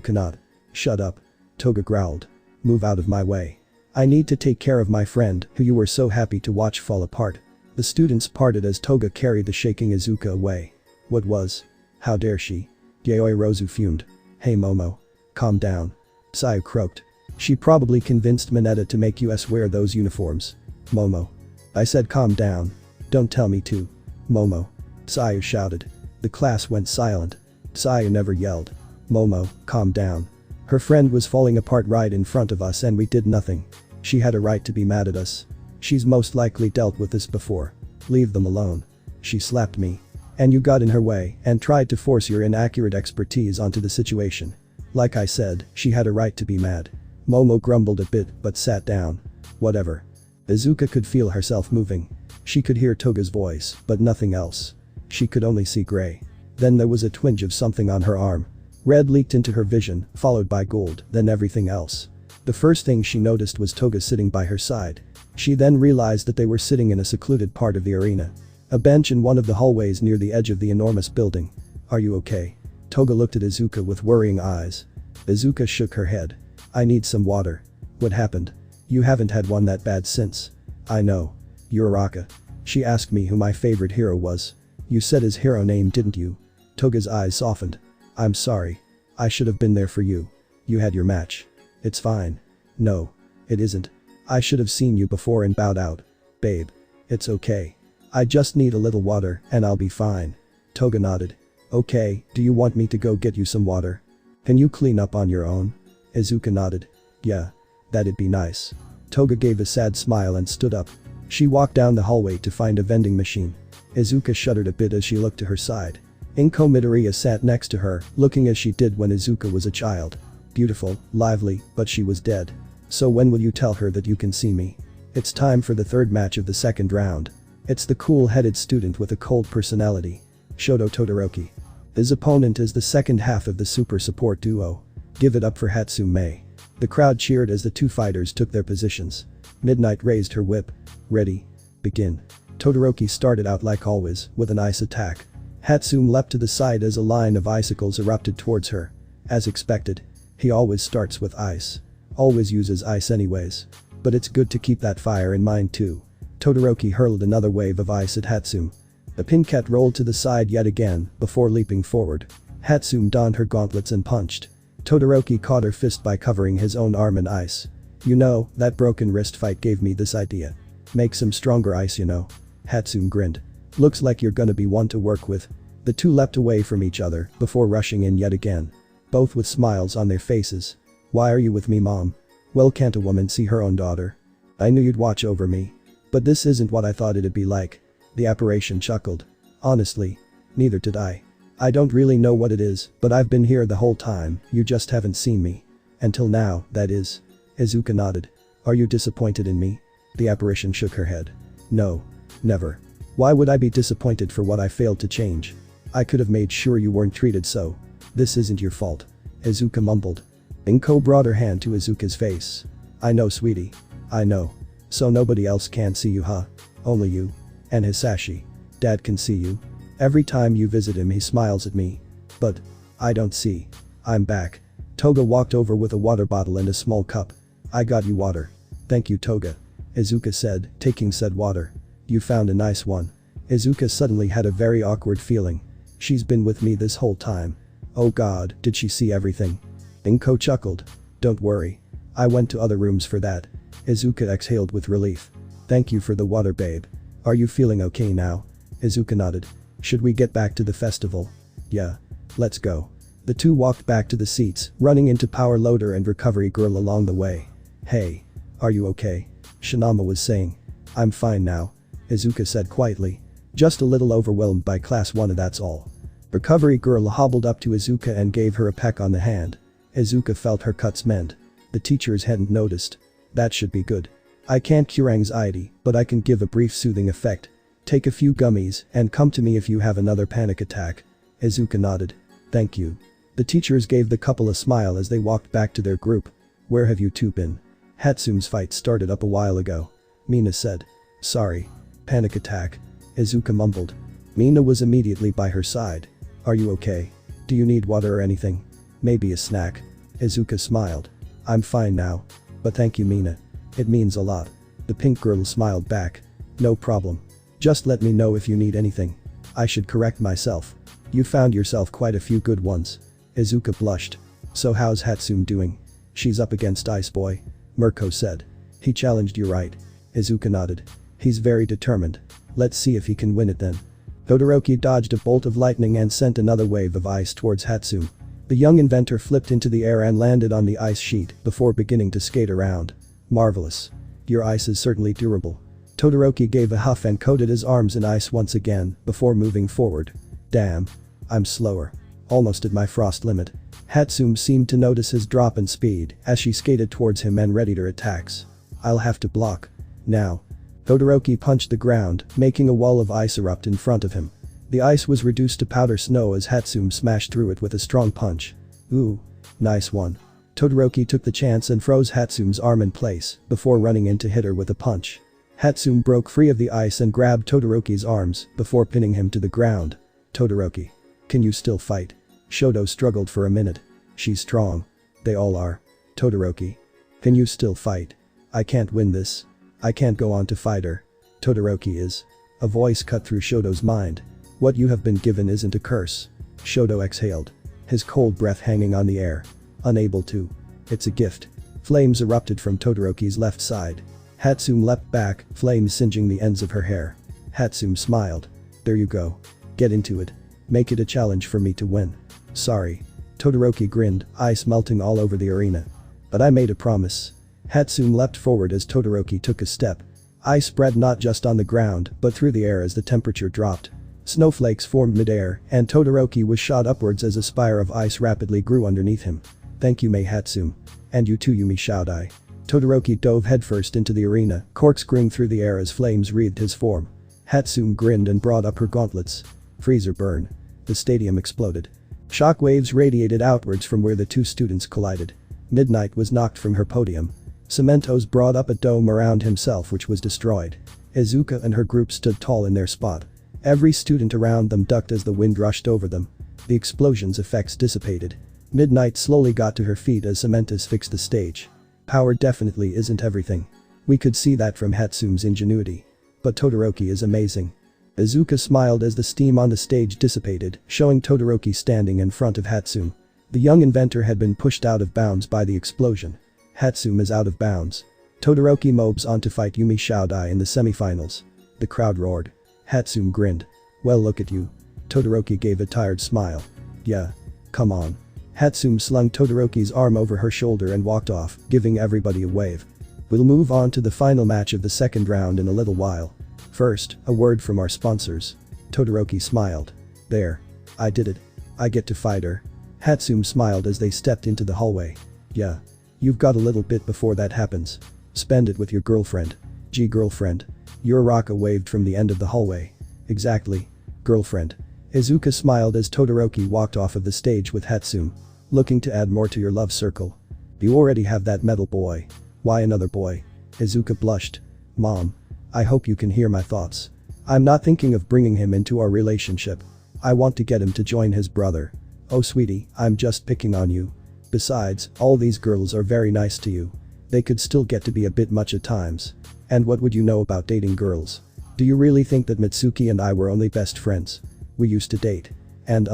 cannot. Shut up. Toga growled. Move out of my way. I need to take care of my friend who you were so happy to watch fall apart. The students parted as Toga carried the shaking Izuka away. What was? How dare she? Yaoi Rozu fumed. Hey Momo. Calm down. Sayu croaked. She probably convinced Mineta to make us wear those uniforms. Momo. I said calm down. Don't tell me to. Momo. Sayu shouted. The class went silent. Sayu never yelled. Momo, calm down. Her friend was falling apart right in front of us and we did nothing. She had a right to be mad at us. She's most likely dealt with this before. Leave them alone. She slapped me. And you got in her way and tried to force your inaccurate expertise onto the situation. Like I said, she had a right to be mad. Momo grumbled a bit but sat down. Whatever. Izuka could feel herself moving. She could hear Toga's voice, but nothing else. She could only see gray. Then there was a twinge of something on her arm. Red leaked into her vision, followed by gold, then everything else. The first thing she noticed was Toga sitting by her side. She then realized that they were sitting in a secluded part of the arena. A bench in one of the hallways near the edge of the enormous building. Are you okay? Toga looked at Izuka with worrying eyes. Izuka shook her head. I need some water. What happened? You haven't had one that bad since. I know. Uraraka. She asked me who my favorite hero was. You said his hero name didn't you? Toga's eyes softened. I'm sorry. I should have been there for you. You had your match. It's fine. No. It isn't. I should have seen you before and bowed out. Babe. It's okay. I just need a little water and I'll be fine. Toga nodded. Okay, do you want me to go get you some water? Can you clean up on your own? Izuka nodded. Yeah. That'd be nice. Toga gave a sad smile and stood up. She walked down the hallway to find a vending machine. Izuka shuddered a bit as she looked to her side. Inko Midoriya sat next to her, looking as she did when Izuka was a child. Beautiful, lively, but she was dead. So when will you tell her that you can see me? It's time for the third match of the second round. It's the cool-headed student with a cold personality. Shoto Todoroki. His opponent is the second half of the super support duo. Give it up for Hatsume Mei. The crowd cheered as the two fighters took their positions. Midnight raised her whip. Ready. Begin. Todoroki started out like always, with an ice attack. Hatsume leapt to the side as a line of icicles erupted towards her. As expected. He always starts with ice. Always uses ice anyways. But it's good to keep that fire in mind too. Todoroki hurled another wave of ice at Hatsume. The pincat rolled to the side yet again, before leaping forward. Hatsume donned her gauntlets and punched. Todoroki caught her fist by covering his own arm in ice. You know, that broken wrist fight gave me this idea. Make some stronger ice you know. Hatsume grinned. Looks like you're gonna be one to work with. The two leapt away from each other, before rushing in yet again. Both with smiles on their faces. Why are you with me mom? Well can't a woman see her own daughter? I knew you'd watch over me. But this isn't what I thought it'd be like. The apparition chuckled. Honestly. Neither did I. I don't really know what it is, but I've been here the whole time, you just haven't seen me. Until now, that is. Izuka nodded. Are you disappointed in me? The apparition shook her head. No. Never. Why would I be disappointed for what I failed to change? I could have made sure you weren't treated so. This isn't your fault. Izuka mumbled. Inko brought her hand to Izuka's face. I know, sweetie. I know. So nobody else can see you, huh? Only you. And Hisashi. Dad can see you. Every time you visit him he smiles at me. But I don't see. I'm back. Toga walked over with a water bottle and a small cup. I got you water. Thank you, Toga. Izuka said, taking said water. You found a nice one. Izuka suddenly had a very awkward feeling. She's been with me this whole time. Oh god, did she see everything? Inko chuckled. Don't worry. I went to other rooms for that. Izuka exhaled with relief. Thank you for the water, babe. Are you feeling okay now? Izuka nodded. Should we get back to the festival? Yeah. Let's go. The two walked back to the seats, running into Power Loader and Recovery Girl along the way. Hey. Are you okay? Shinama was saying. I'm fine now. Izuka said quietly. Just a little overwhelmed by class 1, that's all. Recovery Girl hobbled up to Izuka and gave her a peck on the hand. Izuka felt her cuts mend. The teachers hadn't noticed. That should be good. I can't cure anxiety, but I can give a brief soothing effect. Take a few gummies and come to me if you have another panic attack. Izuka nodded. Thank you. The teachers gave the couple a smile as they walked back to their group. Where have you two been? Hatsume's fight started up a while ago. Mina said. Sorry. Panic attack. Izuka mumbled. Mina was immediately by her side. Are you okay? Do you need water or anything? Maybe a snack? Izuka smiled. I'm fine now. But thank you, Mina. It means a lot. The pink girl smiled back. No problem. Just let me know if you need anything. I should correct myself. You found yourself quite a few good ones. Izuka blushed. So how's Hatsume doing? She's up against Ice Boy. Mirko said. He challenged you, right? Izuka nodded. He's very determined. Let's see if he can win it then. Todoroki dodged a bolt of lightning and sent another wave of ice towards Hatsume. The young inventor flipped into the air and landed on the ice sheet before beginning to skate around. Marvelous. Your ice is certainly durable. Todoroki gave a huff and coated his arms in ice once again before moving forward. Damn. I'm slower. Almost at my frost limit. Hatsume seemed to notice his drop in speed as she skated towards him and readied her attacks. I'll have to block. Now. Todoroki punched the ground, making a wall of ice erupt in front of him. The ice was reduced to powder snow as Hatsume smashed through it with a strong punch. Ooh. Nice one. Todoroki took the chance and froze Hatsume's arm in place before running in to hit her with a punch. Hatsume broke free of the ice and grabbed Todoroki's arms before pinning him to the ground. Todoroki. Can you still fight? Shoto struggled for a minute. She's strong. They all are. Todoroki. Can you still fight? I can't win this. I can't go on to fight her. Todoroki is. A voice cut through Shoto's mind. What you have been given isn't a curse. Shoto exhaled. His cold breath hanging on the air. Unable to. It's a gift. Flames erupted from Todoroki's left side. Hatsume leapt back, flames singeing the ends of her hair. Hatsume smiled. There you go. Get into it. Make it a challenge for me to win. Sorry. Todoroki grinned, ice melting all over the arena. But I made a promise. Hatsume leapt forward as Todoroki took a step. Ice spread not just on the ground, but through the air as the temperature dropped. Snowflakes formed midair, and Todoroki was shot upwards as a spire of ice rapidly grew underneath him. Thank you, Mei Hatsume. And you too, Yumi Shoudai. Todoroki dove headfirst into the arena, corkscrewing through the air as flames wreathed his form. Hatsume grinned and brought up her gauntlets. Freezer burn. The stadium exploded. Shockwaves radiated outwards from where the two students collided. Midnight was knocked from her podium. Cementos brought up a dome around himself which was destroyed. Izuka and her group stood tall in their spot. Every student around them ducked as the wind rushed over them. The explosion's effects dissipated. Midnight slowly got to her feet as Cementos fixed the stage. Power definitely isn't everything. We could see that from Hatsume's ingenuity. But Todoroki is amazing. Izuka smiled as the steam on the stage dissipated, showing Todoroki standing in front of Hatsume. The young inventor had been pushed out of bounds by the explosion. Hatsume is out of bounds. Todoroki moves on to fight Yumi Shoudai in the semifinals. The crowd roared. Hatsume grinned. Well, look at you. Todoroki gave a tired smile. Yeah. Come on. Hatsume slung Todoroki's arm over her shoulder and walked off, giving everybody a wave. We'll move on to the final match of the second round in a little while. First, a word from our sponsors. Todoroki smiled. There. I did it. I get to fight her. Hatsume smiled as they stepped into the hallway. Yeah. You've got a little bit before that happens. Spend it with your girlfriend. Gee, girlfriend. Uraraka waved from the end of the hallway. Exactly. Girlfriend. Izuka smiled as Todoroki walked off of the stage with Hatsume. Looking to add more to your love circle? You already have that metal boy. Why another boy? Izuka blushed. Mom. I hope you can hear my thoughts. I'm not thinking of bringing him into our relationship. I want to get him to join his brother. Oh sweetie, I'm just picking on you. Besides, all these girls are very nice to you. They could still get to be a bit much at times. And what would you know about dating girls? Do you really think that Mitsuki and I were only best friends? We used to date. And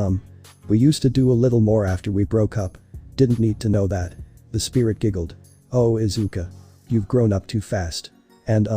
we used to do a little more after we broke up. Didn't need to know that. The spirit giggled. Oh Izuka. You've grown up too fast. And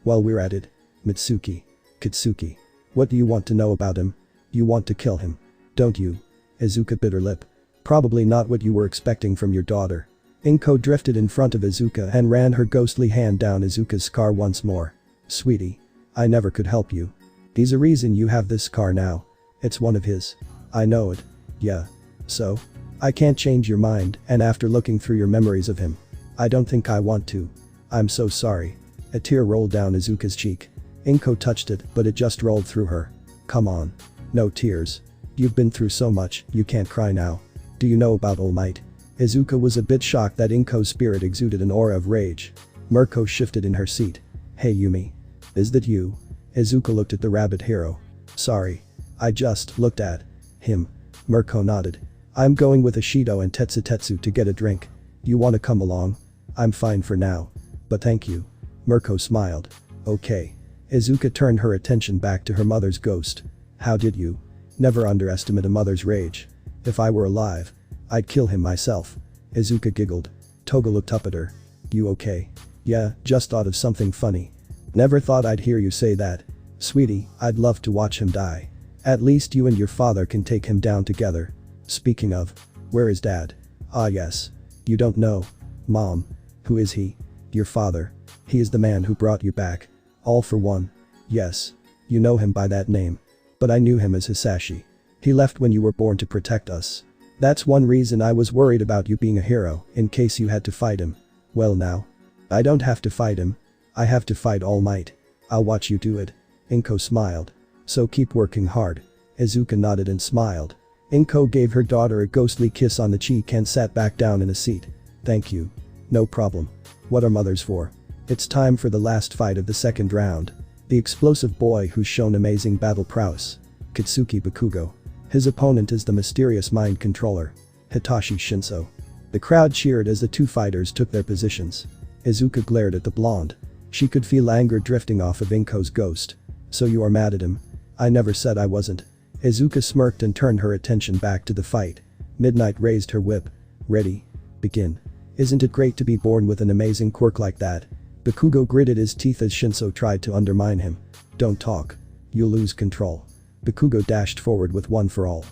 while we're at it. Mitsuki. Katsuki. What do you want to know about him? You want to kill him. Don't you? Izuka bit her lip. Probably not what you were expecting from your daughter. Inko drifted in front of Izuka and ran her ghostly hand down Izuka's scar once more. Sweetie. I never could help you. He's a reason you have this scar now. It's one of his. I know it. Yeah. So? I can't change your mind, and after looking through your memories of him. I don't think I want to. I'm so sorry. A tear rolled down Izuka's cheek. Inko touched it, but it just rolled through her. Come on. No tears. You've been through so much, you can't cry now. Do you know about All Might? Izuka was a bit shocked that Inko's spirit exuded an aura of rage. Mirko shifted in her seat. Hey Yumi. Is that you? Izuka looked at the rabbit hero. Sorry. I just looked at him. Mirko nodded. I'm going with Ashido and Tetsutetsu to get a drink. You wanna come along? I'm fine for now. But thank you. Mirko smiled. Okay. Izuka turned her attention back to her mother's ghost. How did you? Never underestimate a mother's rage. If I were alive, I'd kill him myself. Izuka giggled. Toga looked up at her. You okay? Yeah, just thought of something funny. Never thought I'd hear you say that. Sweetie, I'd love to watch him die. At least you and your father can take him down together. Speaking of, where is Dad? Ah yes. You don't know. Mom. Who is he? Your father. He is the man who brought you back. All for one. Yes. You know him by that name. But I knew him as Hisashi. He left when you were born to protect us. That's one reason I was worried about you being a hero, in case you had to fight him. Well now. I don't have to fight him. I have to fight All Might. I'll watch you do it. Inko smiled. So keep working hard. Izuka nodded and smiled. Inko gave her daughter a ghostly kiss on the cheek and sat back down in a seat. Thank you. No problem. What are mothers for? It's time for the last fight of the second round. The explosive boy who's shown amazing battle prowess. Katsuki Bakugo. His opponent is the mysterious mind controller. Hitachi Shinso. The crowd cheered as the two fighters took their positions. Izuka glared at the blonde. She could feel anger drifting off of Inko's ghost. So you are mad at him? I never said I wasn't. Izuka smirked and turned her attention back to the fight. Midnight raised her whip. Ready? Begin. Isn't it great to be born with an amazing quirk like that? Bakugo gritted his teeth as Shinso tried to undermine him. Don't talk. You'll lose control. Bakugo dashed forward with one for all.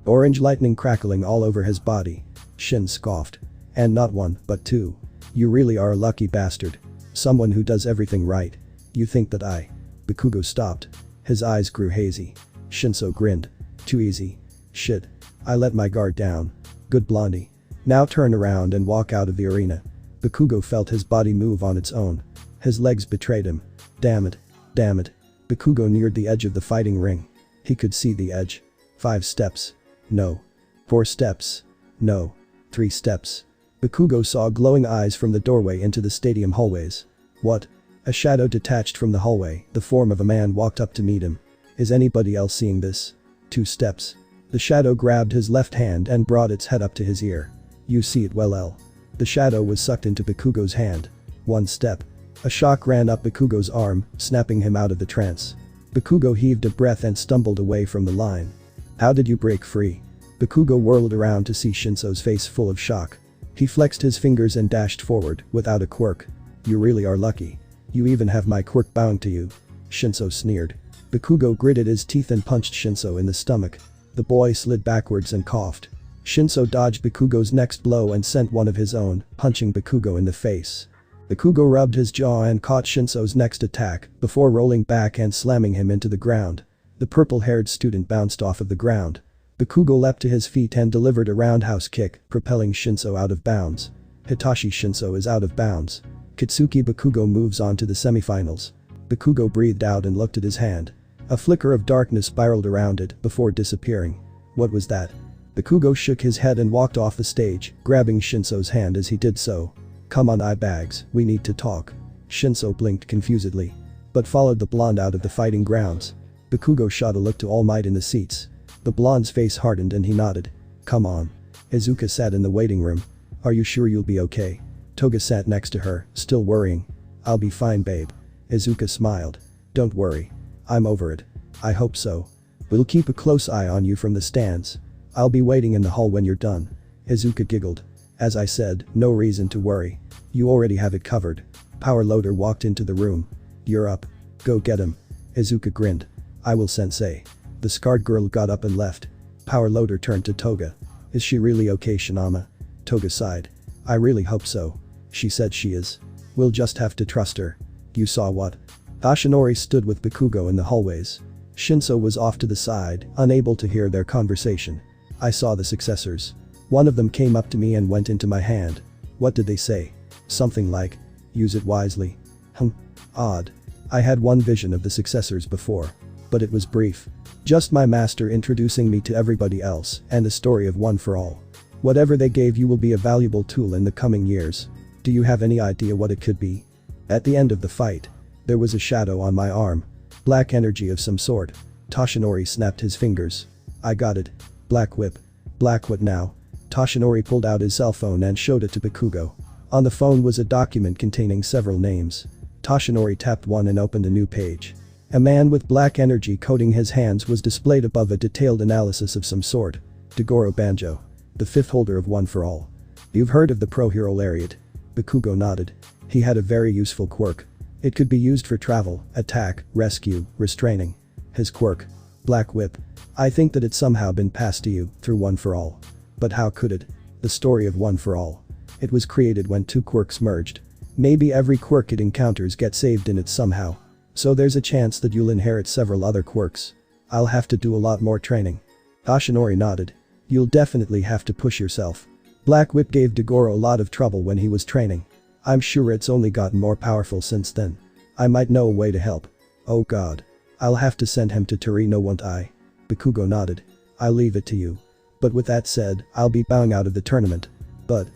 Orange lightning crackling all over his body. Shin scoffed. And not one, but two. You really are a lucky bastard. Someone who does everything right. You think that I. Bakugo stopped. His eyes grew hazy. Shinso grinned. Too easy. Shit. I let my guard down. Good blondie. Now turn around and walk out of the arena. Bakugo felt his body move on its own. His legs betrayed him. Damn it. Damn it. Bakugo neared the edge of the fighting ring. He could see the edge. 5 steps. No. 4 steps. No. 3 steps. Bakugo saw glowing eyes from the doorway into the stadium hallways. What? A shadow detached from the hallway, the form of a man walked up to meet him. Is anybody else seeing this? 2 steps. The shadow grabbed his left hand and brought its head up to his ear. You see it well, L. The shadow was sucked into Bakugo's hand. 1 step. A shock ran up Bakugo's arm, snapping him out of the trance. Bakugo heaved a breath and stumbled away from the line. How did you break free? Bakugo whirled around to see Shinso's face full of shock. He flexed his fingers and dashed forward, without a quirk. You really are lucky. You even have my quirk bound to you. Shinso sneered. Bakugo gritted his teeth and punched Shinso in the stomach. The boy slid backwards and coughed. Shinso dodged Bakugo's next blow and sent one of his own, punching Bakugo in the face. Bakugo rubbed his jaw and caught Shinso's next attack, before rolling back and slamming him into the ground. The purple-haired student bounced off of the ground. Bakugo leapt to his feet and delivered a roundhouse kick, propelling Shinso out of bounds. Hitachi Shinso is out of bounds. Katsuki Bakugo moves on to the semifinals. Bakugo breathed out and looked at his hand. A flicker of darkness spiraled around it before disappearing. What was that? Bakugo shook his head and walked off the stage, grabbing Shinso's hand as he did so. Come on eye bags, we need to talk. Shinso blinked confusedly. But followed the blonde out of the fighting grounds. Bakugo shot a look to All Might in the seats. The blonde's face hardened and he nodded. Come on. Izuka sat in the waiting room. Are you sure you'll be okay? Toga sat next to her, still worrying. I'll be fine babe. Izuka smiled. Don't worry. I'm over it. I hope so. We'll keep a close eye on you from the stands. I'll be waiting in the hall when you're done. Izuka giggled. As I said, no reason to worry. You already have it covered. Power Loader walked into the room. You're up. Go get him. Izuka grinned. I will sensei. The scarred girl got up and left. Power Loader turned to Toga. Is she really okay Shinama? Toga sighed. I really hope so. She said she is. We'll just have to trust her. You saw what? Ashinori stood with Bakugo in the hallways. Shinso was off to the side, unable to hear their conversation. I saw the successors. One of them came up to me and went into my hand. What did they say? Something like, use it wisely. Odd. I had one vision of the successors before. But it was brief. Just my master introducing me to everybody else and the story of One for All. Whatever they gave you will be a valuable tool in the coming years. Do you have any idea what it could be? At the end of the fight, there was a shadow on my arm. Black energy of some sort. Toshinori snapped his fingers. I got it. Black whip. Black what now? Toshinori pulled out his cell phone and showed it to Bakugo. On the phone was a document containing several names. Toshinori tapped one and opened a new page. A man with black energy coating his hands was displayed above a detailed analysis of some sort. Degoro Banjo. The fifth holder of One for All. You've heard of the Pro Hero Lariat? Bakugo nodded. He had a very useful quirk. It could be used for travel, attack, rescue, restraining. His quirk. Black Whip. I think that it's somehow been passed to you through One for All. But how could it? The story of One for All. It was created when two quirks merged. Maybe every quirk it encounters gets saved in it somehow. So there's a chance that you'll inherit several other quirks. I'll have to do a lot more training. Ashinori nodded. You'll definitely have to push yourself. Black Whip gave Degoro a lot of trouble when he was training. I'm sure it's only gotten more powerful since then. I might know a way to help. Oh god. I'll have to send him to Torino won't I? Bakugo nodded. I'll leave it to you. But with that said, I'll be bowing out of the tournament. But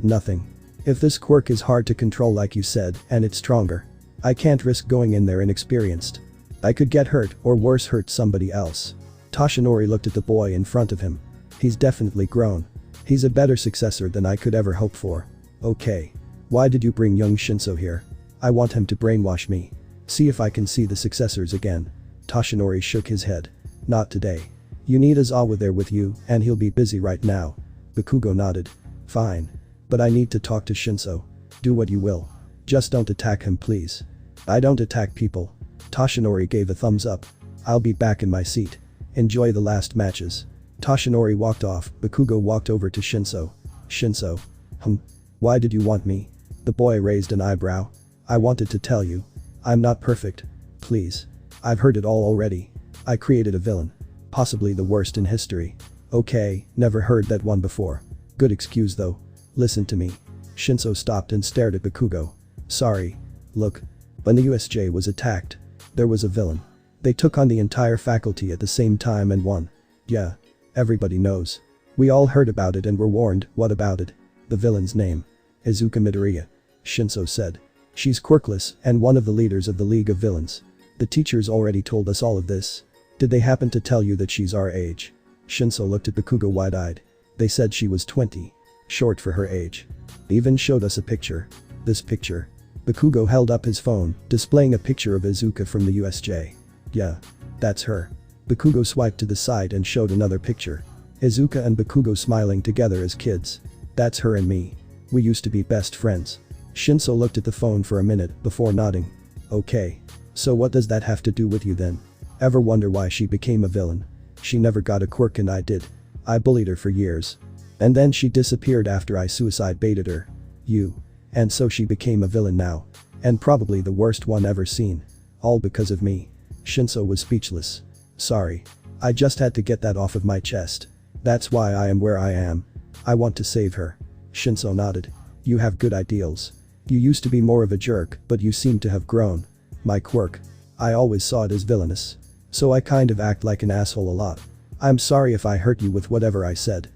nothing. If this quirk is hard to control like you said, and it's stronger, I can't risk going in there inexperienced. I could get hurt or worse hurt somebody else. Toshinori looked at the boy in front of him. He's definitely grown. He's a better successor than I could ever hope for. Okay. Why did you bring young Shinso here? I want him to brainwash me. See if I can see the successors again. Toshinori shook his head. Not today. You need Izawa there with you and he'll be busy right now. Bakugo nodded. Fine. But I need to talk to Shinso. Do what you will. Just don't attack him please. I don't attack people. Toshinori gave a thumbs up. I'll be back in my seat. Enjoy the last matches. Toshinori walked off. Bakugo walked over to Shinso. Shinso. Why did you want me? The boy raised an eyebrow. I wanted to tell you. I'm not perfect. Please. I've heard it all already. I created a villain. Possibly the worst in history. Okay, never heard that one before. Good excuse though. Listen to me. Shinso stopped and stared at Bakugo. Sorry. Look. When the USJ was attacked, there was a villain. They took on the entire faculty at the same time and won. Yeah. Everybody knows. We all heard about it and were warned. What about it? The villain's name. Izuka Midoriya. Shinso said. She's quirkless and one of the leaders of the League of Villains. The teachers already told us all of this. Did they happen to tell you that she's our age? Shinso looked at Bakugo wide-eyed. They said she was 20. Short for her age. They even showed us a picture. This picture. Bakugo held up his phone, displaying a picture of Izuka from the USJ. Yeah. That's her. Bakugo swiped to the side and showed another picture. Izuka and Bakugo smiling together as kids. That's her and me. We used to be best friends. Shinso looked at the phone for a minute before nodding. Okay. So what does that have to do with you then? Ever wonder why she became a villain? She never got a quirk and I did. I bullied her for years. And then she disappeared after I suicide baited her. You. And so she became a villain now. And probably the worst one ever seen. All because of me. Shinso was speechless. Sorry. I just had to get that off of my chest. That's why I am where I am. I want to save her. Shinso nodded. You have good ideals. You used to be more of a jerk, but you seem to have grown. My quirk. I always saw it as villainous. So I kind of act like an asshole a lot. I'm sorry if I hurt you with whatever I said.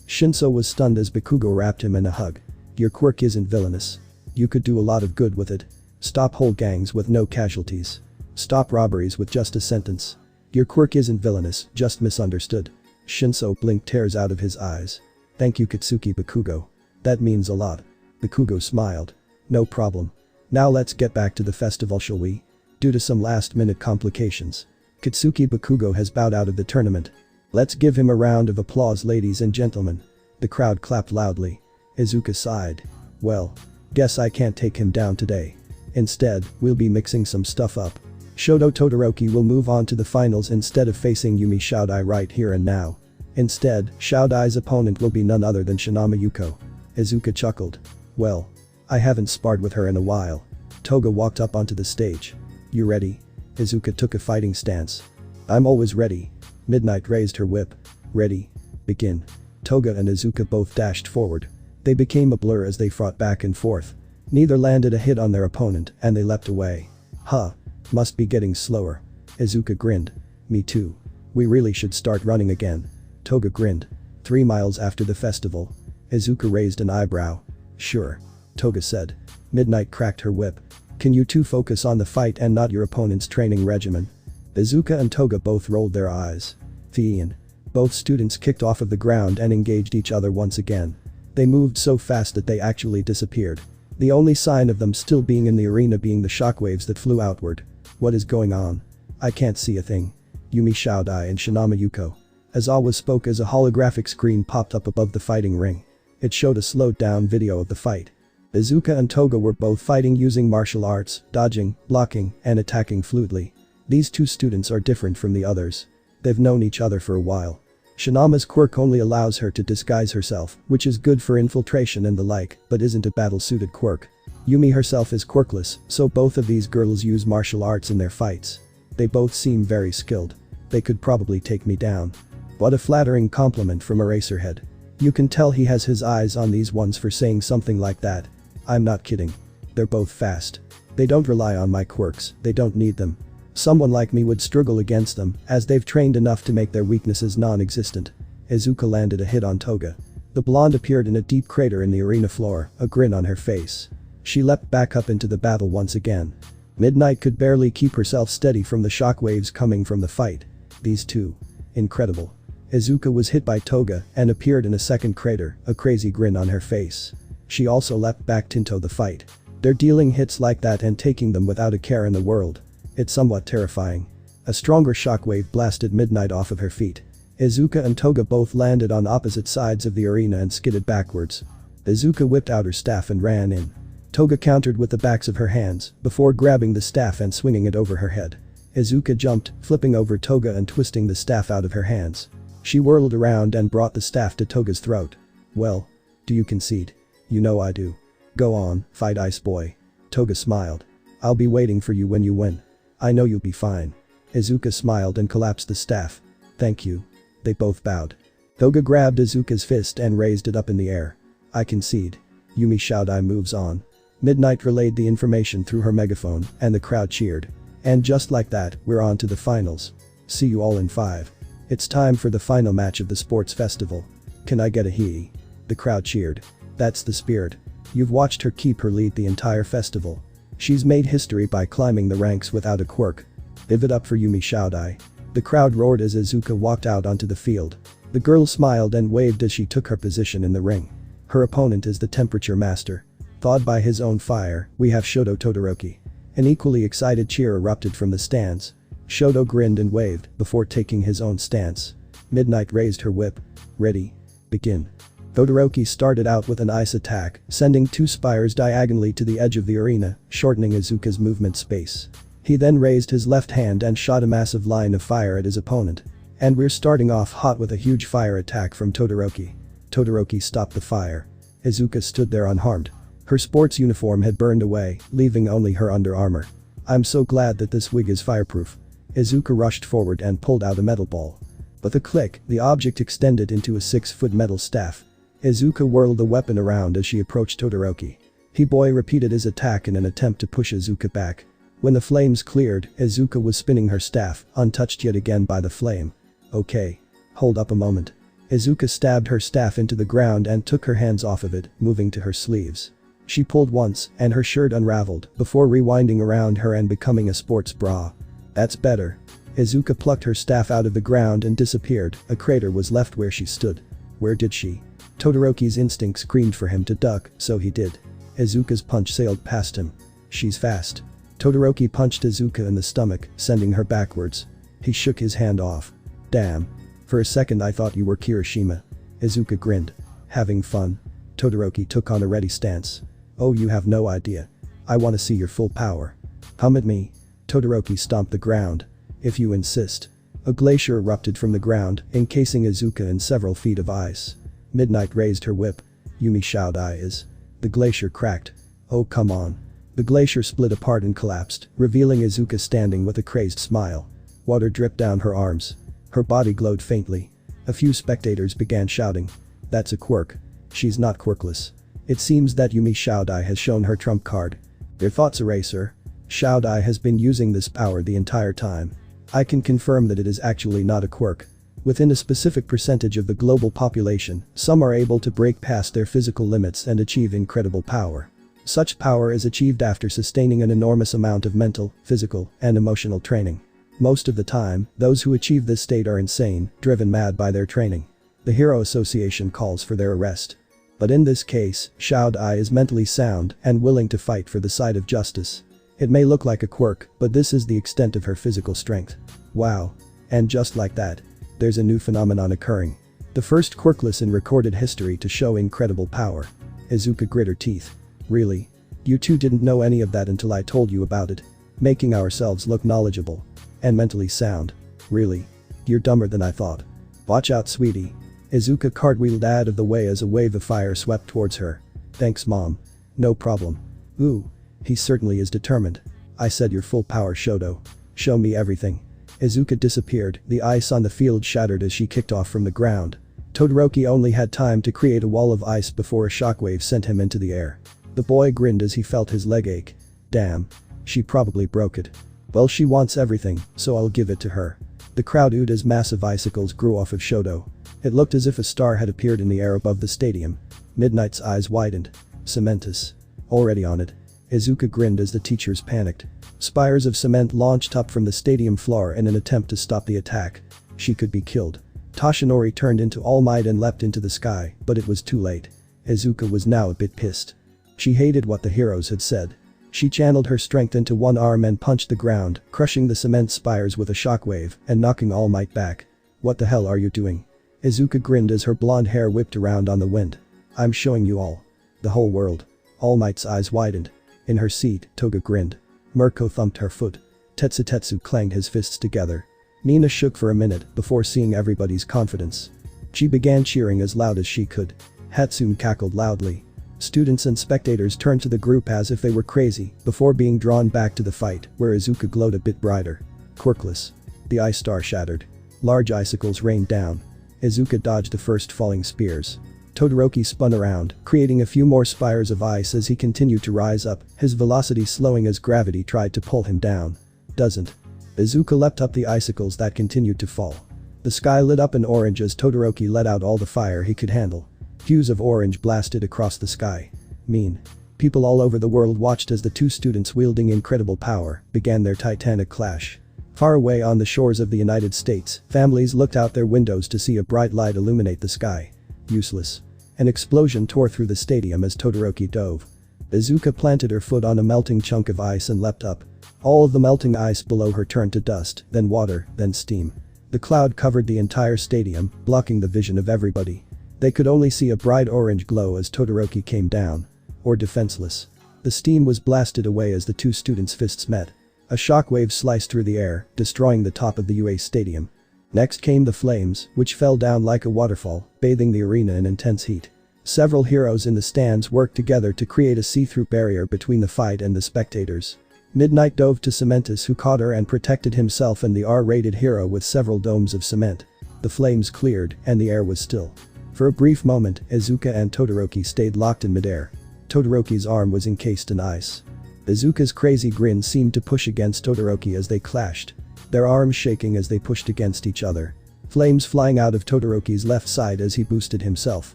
Shinso was stunned as Bakugo wrapped him in a hug. Your quirk isn't villainous. You could do a lot of good with it. Stop whole gangs with no casualties. Stop robberies with just a sentence. Your quirk isn't villainous, just misunderstood. Shinso blinked tears out of his eyes. Thank you Katsuki Bakugo. That means a lot. Bakugo smiled. No problem. Now let's get back to the festival, shall we? Due to some last-minute complications, Katsuki Bakugo has bowed out of the tournament. Let's give him a round of applause, ladies and gentlemen. The crowd clapped loudly. Izuka sighed. Well, guess I can't take him down today. Instead, we'll be mixing some stuff up. Shoto Todoroki will move on to the finals instead of facing Yumi Shaodai right here and now. Instead, Shaodai's opponent will be none other than Shinama Yuko. Izuka chuckled. Well, I haven't sparred with her in a while. Toga walked up onto the stage. You ready? Izuka took a fighting stance. I'm always ready. Midnight raised her whip. Ready. Begin. Toga and Izuka both dashed forward. They became a blur as they fought back and forth. Neither landed a hit on their opponent and they leapt away. Huh. Must be getting slower. Izuka grinned. Me too. We really should start running again. Toga grinned. 3 miles after the festival. Izuka raised an eyebrow. Sure. Toga said. Midnight cracked her whip. Can you two focus on the fight and not your opponent's training regimen? Izuka and Toga both rolled their eyes. Fien. Both students kicked off of the ground and engaged each other once again. They moved so fast that they actually disappeared. The only sign of them still being in the arena being the shockwaves that flew outward. What is going on? I can't see a thing. Yumi Shaodai and Shinama Yuko. Aizawa spoke as a holographic screen popped up above the fighting ring. It showed a slowed down video of the fight. Izuka and Toga were both fighting using martial arts, dodging, blocking, and attacking fluidly. These two students are different from the others. They've known each other for a while. Shinama's quirk only allows her to disguise herself, which is good for infiltration and the like, but isn't a battle-suited quirk. Yumi herself is quirkless, so both of these girls use martial arts in their fights. They both seem very skilled. They could probably take me down. What a flattering compliment from Eraserhead. You can tell he has his eyes on these ones for saying something like that. I'm not kidding. They're both fast. They don't rely on my quirks, they don't need them. Someone like me would struggle against them, as they've trained enough to make their weaknesses non-existent. Izuka landed a hit on Toga. The blonde appeared in a deep crater in the arena floor, a grin on her face. She leapt back up into the battle once again. Midnight could barely keep herself steady from the shockwaves coming from the fight. These two. Incredible. Izuka was hit by Toga and appeared in a second crater, a crazy grin on her face. She also leapt back into the fight. They're dealing hits like that and taking them without a care in the world. It's somewhat terrifying. A stronger shockwave blasted Midnight off of her feet. Izuka and Toga both landed on opposite sides of the arena and skidded backwards. Izuka whipped out her staff and ran in. Toga countered with the backs of her hands, before grabbing the staff and swinging it over her head. Izuka jumped, flipping over Toga and twisting the staff out of her hands. She whirled around and brought the staff to Toga's throat. Well, do you concede? You know I do. Go on, fight Ice Boy. Toga smiled. I'll be waiting for you when you win. I know you'll be fine. Izuka smiled and collapsed the staff. Thank you. They both bowed. Toga grabbed Izuka's fist and raised it up in the air. I concede. Yumi Shaodai moves on. Midnight relayed the information through her megaphone and the crowd cheered. And just like that, we're on to the finals. See you all in 5. It's time for the final match of the sports festival. Can I get a hee? The crowd cheered. That's the spirit. You've watched her keep her lead the entire festival. She's made history by climbing the ranks without a quirk. Give it up for Yumi Shaodai. The crowd roared as Izuka walked out onto the field. The girl smiled and waved as she took her position in the ring. Her opponent is the temperature master. Thawed by his own fire, we have Shoto Todoroki. An equally excited cheer erupted from the stands. Shoto grinned and waved before taking his own stance. Midnight raised her whip. Ready. Begin. Todoroki started out with an ice attack, sending 2 spires diagonally to the edge of the arena, shortening Izuka's movement space. He then raised his left hand and shot a massive line of fire at his opponent. And we're starting off hot with a huge fire attack from Todoroki. Todoroki stopped the fire. Izuka stood there unharmed. Her sports uniform had burned away, leaving only her under armor. I'm so glad that this wig is fireproof. Izuka rushed forward and pulled out a metal ball. With a click, the object extended into a 6-foot metal staff. Izuka whirled the weapon around as she approached Todoroki. He-boy repeated his attack in an attempt to push Izuka back. When the flames cleared, Izuka was spinning her staff, untouched yet again by the flame. Okay. Hold up a moment. Izuka stabbed her staff into the ground and took her hands off of it, moving to her sleeves. She pulled once, and her shirt unraveled, before rewinding around her and becoming a sports bra. That's better. Izuka plucked her staff out of the ground and disappeared. A crater was left where she stood. Where did she? Todoroki's instinct screamed for him to duck, so he did. Izuka's punch sailed past him. She's fast. Todoroki punched Izuka in the stomach, sending her backwards. He shook his hand off. Damn. For a second I thought you were Kiroshima. Izuka grinned. Having fun? Todoroki took on a ready stance. Oh, you have no idea. I want to see your full power. Come at me. Todoroki stomped the ground. If you insist. A glacier erupted from the ground, encasing Izuka in several feet of ice. Midnight raised her whip. Yumi Shaodai is. The glacier cracked. Oh, come on. The glacier split apart and collapsed, revealing Izuka standing with a crazed smile. Water dripped down her arms. Her body glowed faintly. A few spectators began shouting. That's a quirk. She's not quirkless. It seems that Yumi Shaodai has shown her trump card. Your thoughts, Eraser? Shaodai has been using this power the entire time. I can confirm that it is actually not a quirk. Within a specific percentage of the global population, some are able to break past their physical limits and achieve incredible power. Such power is achieved after sustaining an enormous amount of mental, physical, and emotional training. Most of the time, those who achieve this state are insane, driven mad by their training. The Hero Association calls for their arrest. But in this case, Shaodai is mentally sound and willing to fight for the side of justice. It may look like a quirk, but this is the extent of her physical strength. Wow. And just like that, there's a new phenomenon occurring. The first quirkless in recorded history to show incredible power. Izuka grit her teeth. Really? You two didn't know any of that until I told you about it. Making ourselves look knowledgeable. And mentally sound. Really? You're dumber than I thought. Watch out, sweetie. Izuka cartwheeled out of the way as a wave of fire swept towards her. Thanks, Mom. No problem. Ooh. He certainly is determined. I said your full power, Shoto. Show me everything. Izuka disappeared, the ice on the field shattered as she kicked off from the ground. Todoroki only had time to create a wall of ice before a shockwave sent him into the air. The boy grinned as he felt his leg ache. Damn. She probably broke it. Well, she wants everything, so I'll give it to her. The crowd oohed as massive icicles grew off of Shoto. It looked as if a star had appeared in the air above the stadium. Midnight's eyes widened. Cementus. Already on it. Izuka grinned as the teachers panicked. Spires of cement launched up from the stadium floor in an attempt to stop the attack. She could be killed. Toshinori turned into All Might and leapt into the sky, but it was too late. Izuka was now a bit pissed. She hated what the heroes had said. She channeled her strength into one arm and punched the ground, crushing the cement spires with a shockwave and knocking All Might back. What the hell are you doing? Izuka grinned as her blonde hair whipped around on the wind. I'm showing you all. The whole world. All Might's eyes widened. In her seat, Toga grinned. Mirko thumped her foot. Tetsutetsu clanged his fists together. Mina shook for a minute before seeing everybody's confidence. She began cheering as loud as she could. Hatsune cackled loudly. Students and spectators turned to the group as if they were crazy before being drawn back to the fight, where Izuka glowed a bit brighter. Quirkless. The ice star shattered. Large icicles rained down. Izuka dodged the first falling spears. Todoroki spun around, creating a few more spires of ice as he continued to rise up, his velocity slowing as gravity tried to pull him down. Doesn't. Izuka leapt up the icicles that continued to fall. The sky lit up in orange as Todoroki let out all the fire he could handle. Hues of orange blasted across the sky. Mean. People all over the world watched as the two students wielding incredible power began their titanic clash. Far away on the shores of the United States, families looked out their windows to see a bright light illuminate the sky. Useless. An explosion tore through the stadium as Todoroki dove. Izuka planted her foot on a melting chunk of ice and leapt up. All of the melting ice below her turned to dust, then water, then steam. The cloud covered the entire stadium, blocking the vision of everybody. They could only see a bright orange glow as Todoroki came down. Or defenseless. The steam was blasted away as the two students' fists met. A shockwave sliced through the air, destroying the top of the UA stadium. Next came the flames, which fell down like a waterfall, bathing the arena in intense heat. Several heroes in the stands worked together to create a see-through barrier between the fight and the spectators. Midnight dove to Cementus, who caught her and protected himself and the R-rated hero with several domes of cement. The flames cleared, and the air was still. For a brief moment, Izuka and Todoroki stayed locked in midair. Todoroki's arm was encased in ice. Izuka's crazy grin seemed to push against Todoroki as they clashed. Their arms shaking as they pushed against each other. Flames flying out of Todoroki's left side as he boosted himself.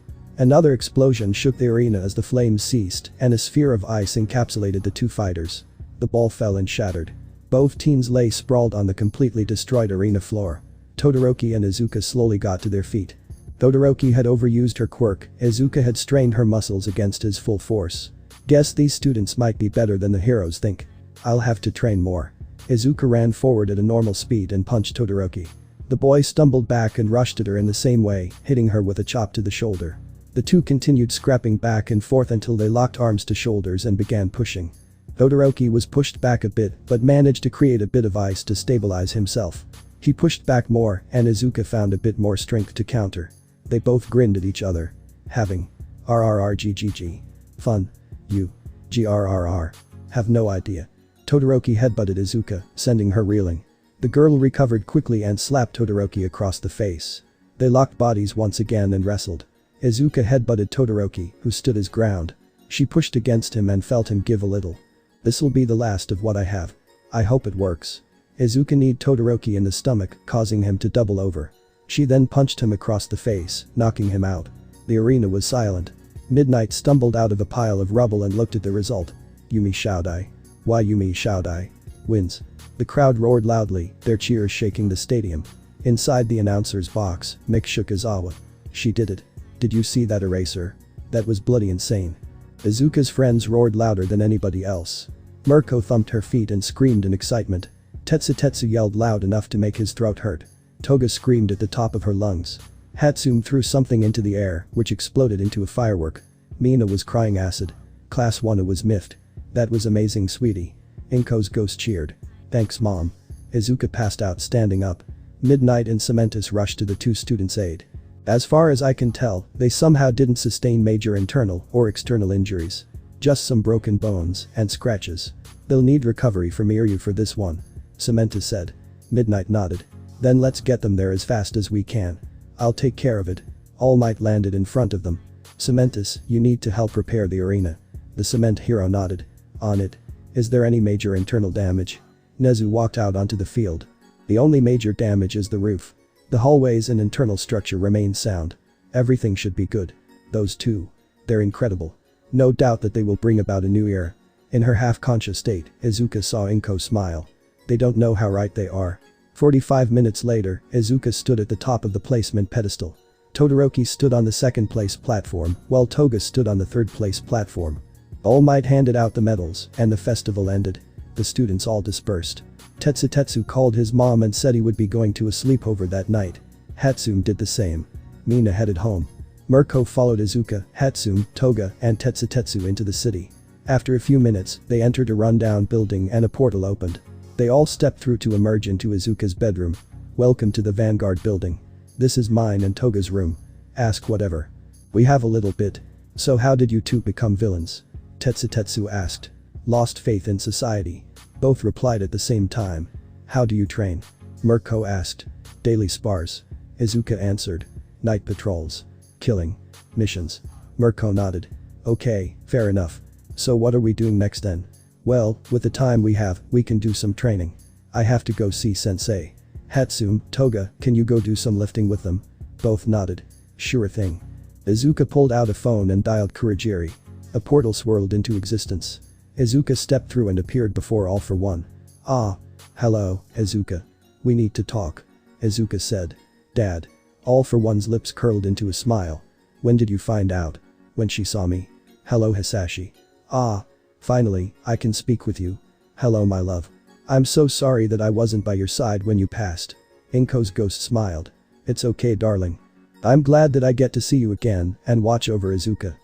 Another explosion shook the arena as the flames ceased and a sphere of ice encapsulated the two fighters. The ball fell and shattered. Both teams lay sprawled on the completely destroyed arena floor. Todoroki and Izuka slowly got to their feet. Todoroki had overused her quirk, Izuka had strained her muscles against his full force. Guess these students might be better than the heroes think. I'll have to train more. Izuka ran forward at a normal speed and punched Todoroki. The boy stumbled back and rushed at her in the same way, hitting her with a chop to the shoulder. The two continued scrapping back and forth until they locked arms to shoulders and began pushing. Todoroki was pushed back a bit but managed to create a bit of ice to stabilize himself. He pushed back more and Izuka found a bit more strength to counter. They both grinned at each other. Having RRRGGG. Fun. You. GRRR. Have no idea. Todoroki headbutted Izuka, sending her reeling. The girl recovered quickly and slapped Todoroki across the face. They locked bodies once again and wrestled. Izuka headbutted Todoroki, who stood his ground. She pushed against him and felt him give a little. This'll be the last of what I have. I hope it works. Izuka kneed Todoroki in the stomach, causing him to double over. She then punched him across the face, knocking him out. The arena was silent. Midnight stumbled out of a pile of rubble and looked at the result. Yumi Shaodai. Why Yumi Shaodai wins. The crowd roared loudly, their cheers shaking the stadium. Inside the announcer's box, Mick shook Izawa. She did it. Did you see that eraser? That was bloody insane. Izuka's friends roared louder than anybody else. Mirko thumped her feet and screamed in excitement. Tetsu yelled loud enough to make his throat hurt. Toga screamed at the top of her lungs. Hatsum threw something into the air, which exploded into a firework. Mina was crying acid. Class 1 was miffed. That was amazing, sweetie. Inko's ghost cheered. Thanks, mom. Izuka passed out standing up. Midnight and Cementus rushed to the two students' aid. As far as I can tell, they somehow didn't sustain major internal or external injuries. Just some broken bones and scratches. They'll need recovery from Iryu for this one. Cementus said. Midnight nodded. Then let's get them there as fast as we can. I'll take care of it. All Might landed in front of them. Cementus, you need to help repair the arena. The cement hero nodded. On it. Is there any major internal damage? Nezu walked out onto the field. The only major damage is the roof. The hallways and internal structure remain sound. Everything should be good. Those two. They're incredible. No doubt that they will bring about a new era. In her half-conscious state, Izuka saw Inko smile. They don't know how right they are. 45 minutes later, Izuka stood at the top of the placement pedestal. Todoroki stood on the second place platform, while Toga stood on the third place platform. All Might handed out the medals, and the festival ended. The students all dispersed. Tetsu called his mom and said he would be going to a sleepover that night. Hatsum did the same. Mina headed home. Mirko followed Izuka, Hatsum, Toga, and Tetsu into the city. After a few minutes, they entered a rundown building and a portal opened. They all stepped through to emerge into Izuka's bedroom. Welcome to the Vanguard building. This is mine and Toga's room. Ask whatever. We have a little bit. So how did you two become villains? Tetsu asked. Lost faith in society. Both replied at the same time. How do you train? Mirko asked. Daily spars. Izuka answered. Night patrols. Killing. Missions. Mirko nodded. Okay, fair enough. So what are we doing next then? Well, with the time we have, we can do some training. I have to go see sensei. Hatsum, Toga, can you go do some lifting with them? Both nodded. Sure thing. Izuka pulled out a phone and dialed Kurogiri. A portal swirled into existence. Izuka stepped through and appeared before All for One. Ah. Hello, Izuka. We need to talk. Izuka said. Dad. All for One's lips curled into a smile. When did you find out? When she saw me. Hello, Hisashi. Ah. Finally, I can speak with you. Hello, my love. I'm so sorry that I wasn't by your side when you passed. Inko's ghost smiled. It's okay, darling. I'm glad that I get to see you again and watch over Izuka.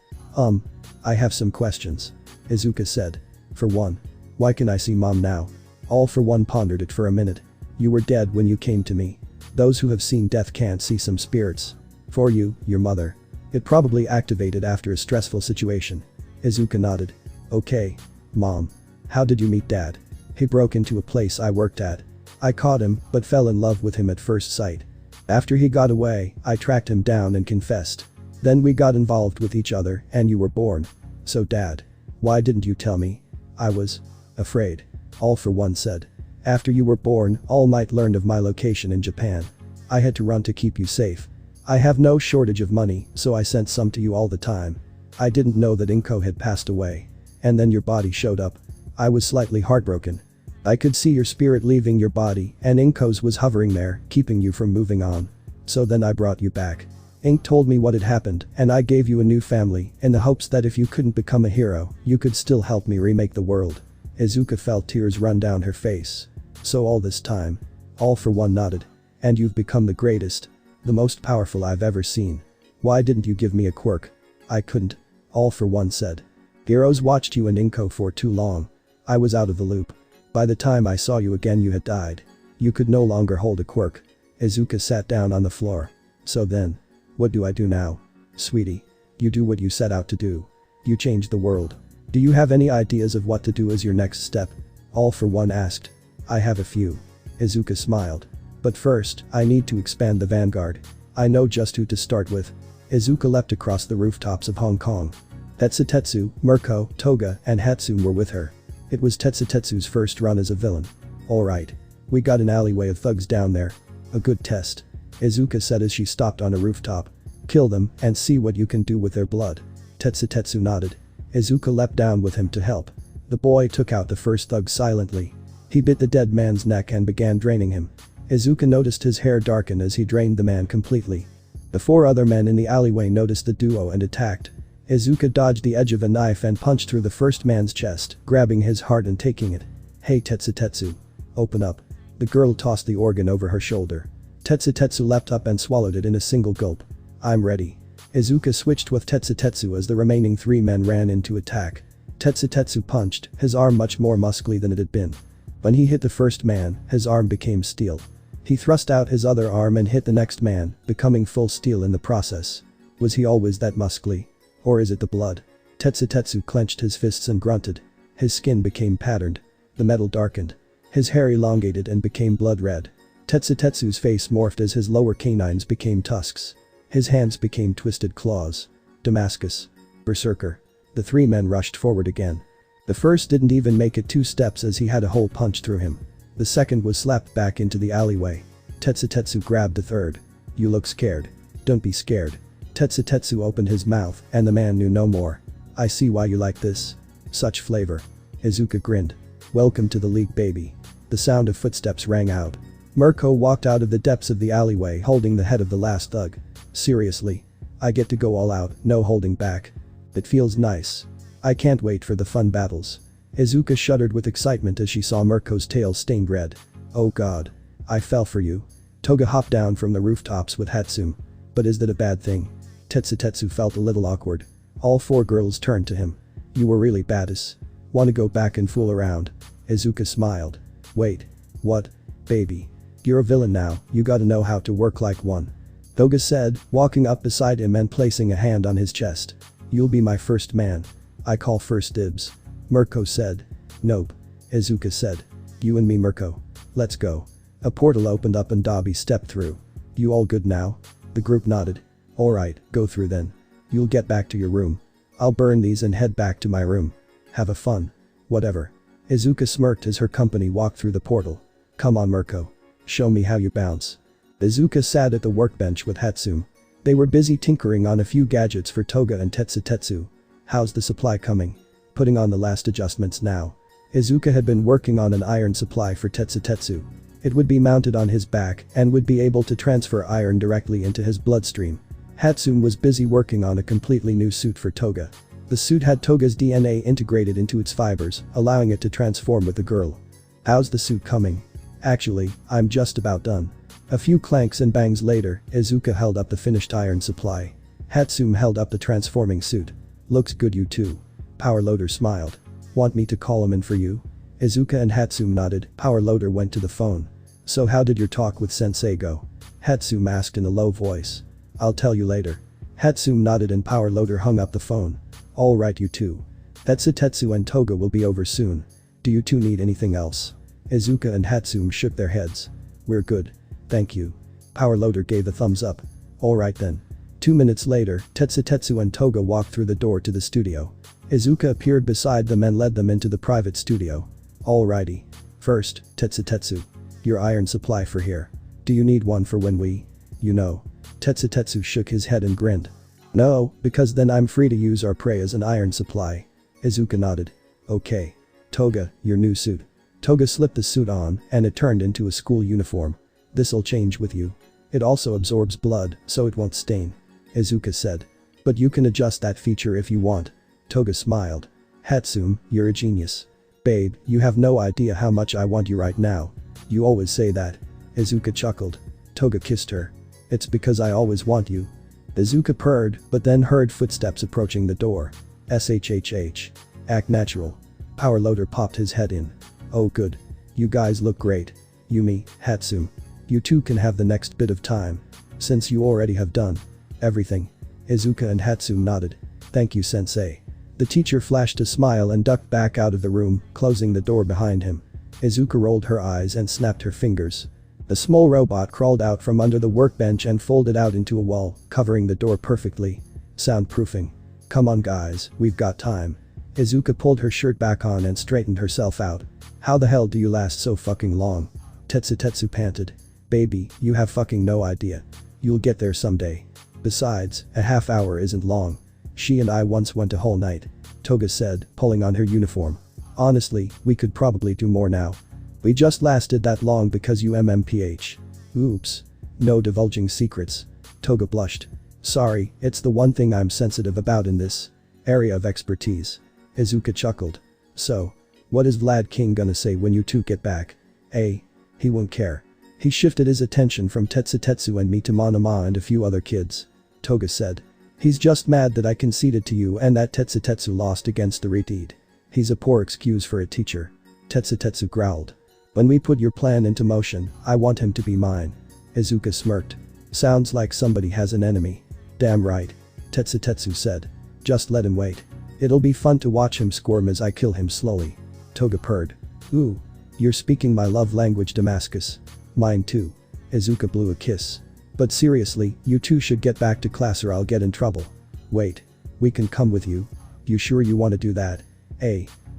I have some questions. Izuka said. For one. Why can I see mom now? All for One pondered it for a minute. You were dead when you came to me. Those who have seen death can't see some spirits. For you, your mother. It probably activated after a stressful situation. Izuka nodded. Okay. Mom. How did you meet Dad? He broke into a place I worked at. I caught him, but fell in love with him at first sight. After he got away, I tracked him down and confessed. Then we got involved with each other and you were born. So Dad. Why didn't you tell me? I was afraid. All for One said. After you were born, All Might learned of my location in Japan. I had to run to keep you safe. I have no shortage of money, so I sent some to you all the time. I didn't know that Inko had passed away. And then your body showed up. I was slightly heartbroken. I could see your spirit leaving your body and Inko's was hovering there, keeping you from moving on. So then I brought you back. Ink told me what had happened and I gave you a new family in the hopes that if you couldn't become a hero, you could still help me remake the world. Izuka felt tears run down her face. So all this time. All for one nodded. And you've become the greatest. The most powerful I've ever seen. Why didn't you give me a quirk? I couldn't. All for one said. Heroes watched you and Inko for too long. I was out of the loop. By the time I saw you again you had died. You could no longer hold a quirk. Izuka sat down on the floor. So then. What do I do now? Sweetie. You do what you set out to do. You changed the world. Do you have any ideas of what to do as your next step? All for one asked. I have a few. Izuka smiled. But first, I need to expand the vanguard. I know just who to start with. Izuka leapt across the rooftops of Hong Kong. Tetsutetsu, Mirko, Toga, and Hatsune were with her. It was Tetsutetsu's first run as a villain. Alright. We got an alleyway of thugs down there. A good test. Izuka said as she stopped on a rooftop. Kill them and see what you can do with their blood. Tetsutetsu nodded. Izuka leapt down with him to help. The boy took out the first thug silently. He bit the dead man's neck and began draining him. Izuka noticed his hair darken as he drained the man completely. The four other men in the alleyway noticed the duo and attacked. Izuka dodged the edge of a knife and punched through the first man's chest, grabbing his heart and taking it. Hey Tetsutetsu. Open up. The girl tossed the organ over her shoulder. Tetsutetsu leapt up and swallowed it in a single gulp. I'm ready. Izuka switched with Tetsutetsu as the remaining three men ran in to attack. Tetsutetsu punched, his arm much more muscly than it had been. When he hit the first man, his arm became steel. He thrust out his other arm and hit the next man, becoming full steel in the process. Was he always that muscly? Or is it the blood? Tetsutetsu clenched his fists and grunted. His skin became patterned. The metal darkened. His hair elongated and became blood red. Tetsutetsu's face morphed as his lower canines became tusks. His hands became twisted claws. Damascus. Berserker. The three men rushed forward again. The first didn't even make it 2 steps as he had a hole punched through him. The second was slapped back into the alleyway. Tetsutetsu grabbed the third. You look scared. Don't be scared. Tetsutetsu opened his mouth and the man knew no more. I see why you like this. Such flavor. Izuka grinned. Welcome to the league, baby. The sound of footsteps rang out. Mirko walked out of the depths of the alleyway holding the head of the last thug. Seriously. I get to go all out, no holding back. It feels nice. I can't wait for the fun battles. Izuka shuddered with excitement as she saw Mirko's tail stained red. Oh god. I fell for you. Toga hopped down from the rooftops with Hatsune. But is that a bad thing? Tetsutetsu felt a little awkward. All 4 girls turned to him. You were really badass. Wanna go back and fool around? Izuka smiled. Wait. What? Baby. You're a villain now, you gotta know how to work like one. Toga said, walking up beside him and placing a hand on his chest. You'll be my first man. I call first dibs. Mirko said. Nope. Izuka said. You and me, Mirko. Let's go. A portal opened up and Dobby stepped through. You all good now? The group nodded. Alright, go through then. You'll get back to your room. I'll burn these and head back to my room. Have a fun. Whatever. Izuka smirked as her company walked through the portal. Come on, Mirko. Show me how you bounce. Izuka sat at the workbench with Hatsune. They were busy tinkering on a few gadgets for Toga and Tetsutetsu. How's the supply coming? Putting on the last adjustments now. Izuka had been working on an iron supply for Tetsutetsu. It would be mounted on his back and would be able to transfer iron directly into his bloodstream. Hatsune was busy working on a completely new suit for Toga. The suit had Toga's DNA integrated into its fibers, allowing it to transform with the girl. How's the suit coming? Actually, I'm just about done. A few clanks and bangs later, Izuka held up the finished iron supply. Hatsune held up the transforming suit. Looks good, you too. Power Loader smiled. Want me to call him in for you? Izuka and Hatsune nodded. Power Loader went to the phone. So how did your talk with Sensei go? Hatsune asked in a low voice. I'll tell you later. Hatsune nodded and Power Loader hung up the phone. Alright, you two. Tetsutetsu and Toga will be over soon. Do you two need anything else? Izuka and Hatsune shook their heads. We're good. Thank you. Power Loader gave a thumbs up. Alright then. 2 minutes later, Tetsutetsu and Toga walked through the door to the studio. Izuka appeared beside them and led them into the private studio. Alrighty. First, Tetsutetsu. Your iron supply for here. Do you need one for when we… you know? Tetsu shook his head and grinned. No, because then I'm free to use our prey as an iron supply. Izuka nodded. Okay. Toga, your new suit. Toga slipped the suit on and it turned into a school uniform. This'll change with you. It also absorbs blood, so it won't stain. Izuka said. But you can adjust that feature if you want. Toga smiled. Hatsum, you're a genius. Babe, you have no idea how much I want you right now. You always say that. Izuka chuckled. Toga kissed her. It's because I always want you. Izuka purred, but then heard footsteps approaching the door. SHHH. Act natural. Power Loader popped his head in. Oh good. You guys look great. Yumi, Hatsum. You two can have the next bit of time. Since you already have done everything. Izuka and Hatsum nodded. Thank you sensei. The teacher flashed a smile and ducked back out of the room, closing the door behind him. Izuka rolled her eyes and snapped her fingers. A small robot crawled out from under the workbench and folded out into a wall, covering the door perfectly. Soundproofing. Come on guys, we've got time. Izuka pulled her shirt back on and straightened herself out. How the hell do you last so fucking long? Tetsu panted. Baby, you have fucking no idea. You'll get there someday. Besides, a half hour isn't long. She and I once went a whole night. Toga said, pulling on her uniform. Honestly, we could probably do more now. We just lasted that long because you MMPH. Oops. No divulging secrets. Toga blushed. Sorry, it's the one thing I'm sensitive about in this area of expertise. Izuka chuckled. So, what is Vlad King gonna say when you two get back? He won't care. He shifted his attention from Tetsu and me to Monoma and a few other kids. Toga said. He's just mad that I conceded to you and that Tetsu lost against the Retid. He's a poor excuse for a teacher. Tetsu growled. When we put your plan into motion, I want him to be mine. Izuka smirked. Sounds like somebody has an enemy. Damn right. Tetsu said. Just let him wait. It'll be fun to watch him squirm as I kill him slowly. Toga purred. Ooh. You're speaking my love language, Damascus. Mine too. Izuka blew a kiss. But seriously, you two should get back to class or I'll get in trouble. Wait. We can come with you. You sure you want to do that?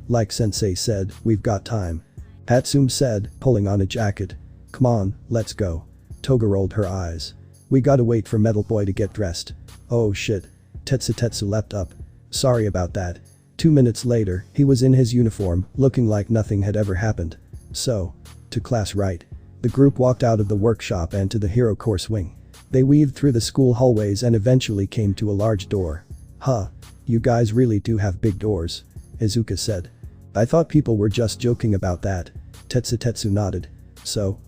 Like sensei said, we've got time. Hatsum said, pulling on a jacket. Come on, let's go. Toga rolled her eyes. We gotta wait for Metal Boy to get dressed. Oh shit. Tetsu leapt up. Sorry about that. 2 minutes later, he was in his uniform, looking like nothing had ever happened. So. To class right. The group walked out of the workshop and to the hero course wing. They weaved through the school hallways and eventually came to a large door. Huh. You guys really do have big doors. Izuka said. I thought people were just joking about that. Tetsu nodded. So,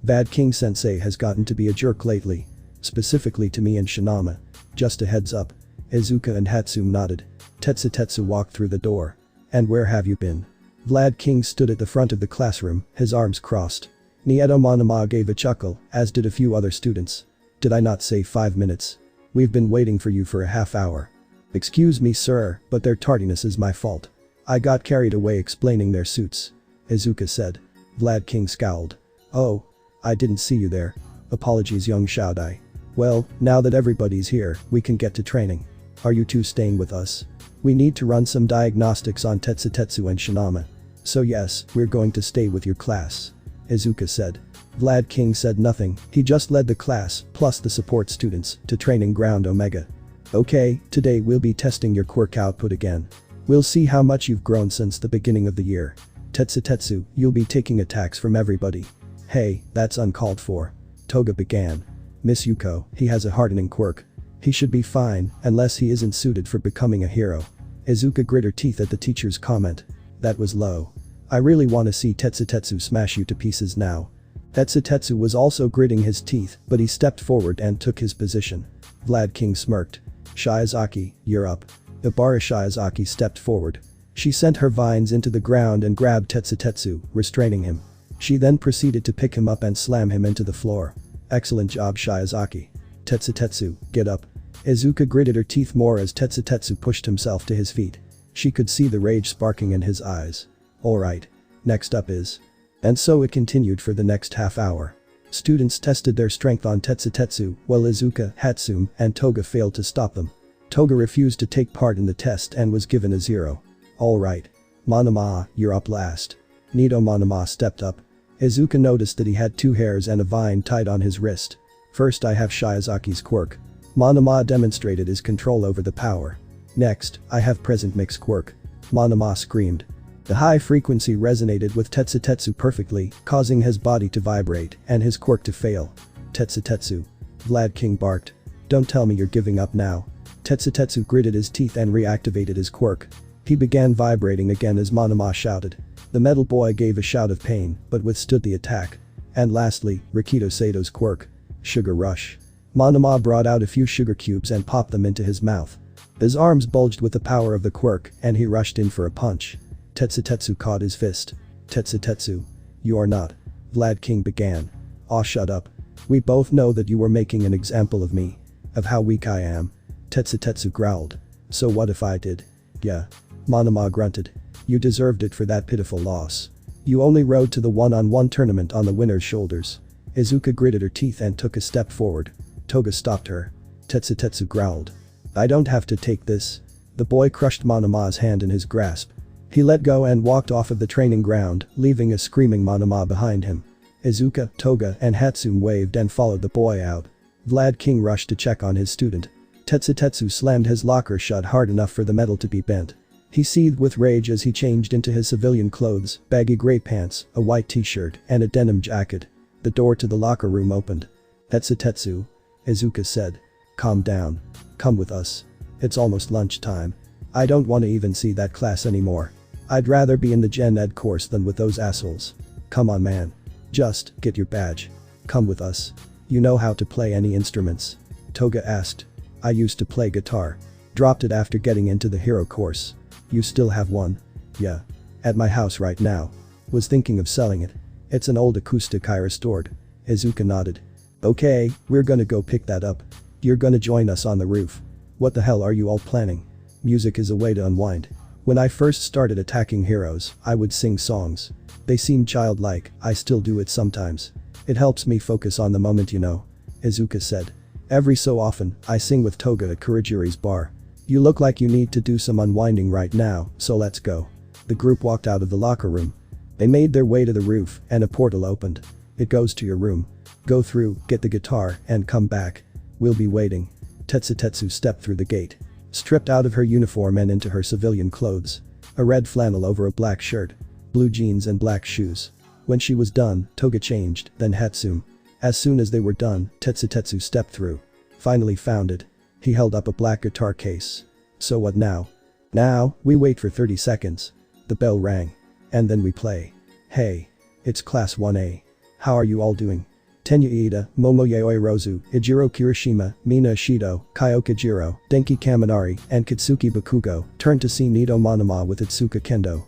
Vad King sensei has gotten to be a jerk lately. Specifically to me and Shinama. Just a heads up. Izuka and Hatsum nodded. Tetsu walked through the door. And where have you been? Vlad King stood at the front of the classroom, his arms crossed. Nieto Monoma gave a chuckle, as did a few other students. Did I not say 5 minutes? We've been waiting for you for a half hour. Excuse me sir, but their tardiness is my fault. I got carried away explaining their suits. Izuka said. Vlad King scowled. Oh. I didn't see you there. Apologies young Shaodai. Well, now that everybody's here, we can get to training. Are you two staying with us? We need to run some diagnostics on Tetsu and Shinama. So yes, we're going to stay with your class. Izuka said. Vlad King said nothing, he just led the class, plus the support students, to training ground Omega. Okay, today we'll be testing your quirk output again. We'll see how much you've grown since the beginning of the year. Tetsu, you'll be taking attacks from everybody. Hey, that's uncalled for. Toga began. Miss Yuko, he has a hardening quirk. He should be fine, unless he isn't suited for becoming a hero. Izuka grit her teeth at the teacher's comment. That was low. I really want to see Tetsu smash you to pieces now. Tetsu was also gritting his teeth, but he stepped forward and took his position. Vlad King smirked. Shiozaki, you're up. Ibara Shiozaki stepped forward. She sent her vines into the ground and grabbed Tetsu, restraining him. She then proceeded to pick him up and slam him into the floor. Excellent job Shiozaki. Tetsu, get up. Izuka gritted her teeth more as Tetsu pushed himself to his feet. She could see the rage sparking in his eyes. Alright. Next up is. And so it continued for the next half hour. Students tested their strength on Tetsu, while Izuka, Hatsum, and Toga failed to stop them. Toga refused to take part in the test and was given a 0. Alright. Monoma, you're up last. Nieto Monoma stepped up. Izuka noticed that he had 2 hairs and a vine tied on his wrist. First I have Shiozaki's quirk. Monoma demonstrated his control over the power. Next, I have Present Mix quirk. Monoma screamed. The high frequency resonated with Tetsutetsu perfectly, causing his body to vibrate and his quirk to fail. Tetsutetsu. Vlad King barked. Don't tell me you're giving up now. Tetsutetsu gritted his teeth and reactivated his quirk. He began vibrating again as Monoma shouted. The metal boy gave a shout of pain, but withstood the attack. And lastly, Rikito Sato's quirk. Sugar Rush. Monoma brought out a few sugar cubes and popped them into his mouth. His arms bulged with the power of the quirk and he rushed in for a punch. Tetsutetsu caught his fist. Tetsutetsu. You are not. Vlad King began. Aw, shut up. We both know that you were making an example of me. Of how weak I am. Tetsutetsu growled. So what if I did? Yeah. Monoma grunted. You deserved it for that pitiful loss. You only rode to the one-on-one tournament on the winner's shoulders. Izuka gritted her teeth and took a step forward. Toga stopped her. Tetsutetsu growled. I don't have to take this. The boy crushed Monoma's hand in his grasp. He let go and walked off of the training ground, leaving a screaming Monoma behind him. Izuka, Toga and Hatsune waved and followed the boy out. Vlad King rushed to check on his student. Tetsutetsu slammed his locker shut hard enough for the metal to be bent. He seethed with rage as he changed into his civilian clothes, baggy gray pants, a white t-shirt and a denim jacket. The door to the locker room opened. Tetsutetsu. Izuka said. Calm down. Come with us. It's almost lunchtime. I don't want to even see that class anymore. I'd rather be in the Gen Ed course than with those assholes. Come on, man. Just get your badge. Come with us. You know how to play any instruments? Toga asked. I used to play guitar. Dropped it after getting into the hero course. You still have one? Yeah. At my house right now. Was thinking of selling it. It's an old acoustic I restored. Izuka nodded. Okay, we're gonna go pick that up. You're gonna join us on the roof. What the hell are you all planning? Music is a way to unwind. When I first started attacking heroes, I would sing songs. They seem childlike, I still do it sometimes. It helps me focus on the moment, you know. Izuka said. Every so often, I sing with Toga at Kurigiri's bar. You look like you need to do some unwinding right now, so let's go. The group walked out of the locker room. They made their way to the roof and a portal opened. It goes to your room. Go through, get the guitar, and come back. We'll be waiting. Tetsutetsu stepped through the gate. Stripped out of her uniform and into her civilian clothes. A red flannel over a black shirt. Blue jeans and black shoes. When she was done, Toga changed, then Hatsune. As soon as they were done, Tetsutetsu stepped through. Finally found it. He held up a black guitar case. So what now? Now, we wait for 30 seconds. The bell rang. And then we play. Hey. It's class 1A. How are you all doing? Tenya Iida, Momo Yaoi Rozu, Ijiro Kiroshima, Mina Ishido, Kyoka Jiro, Denki Kaminari, and Katsuki Bakugo turned to see Nito Monoma with Itsuka Kendo.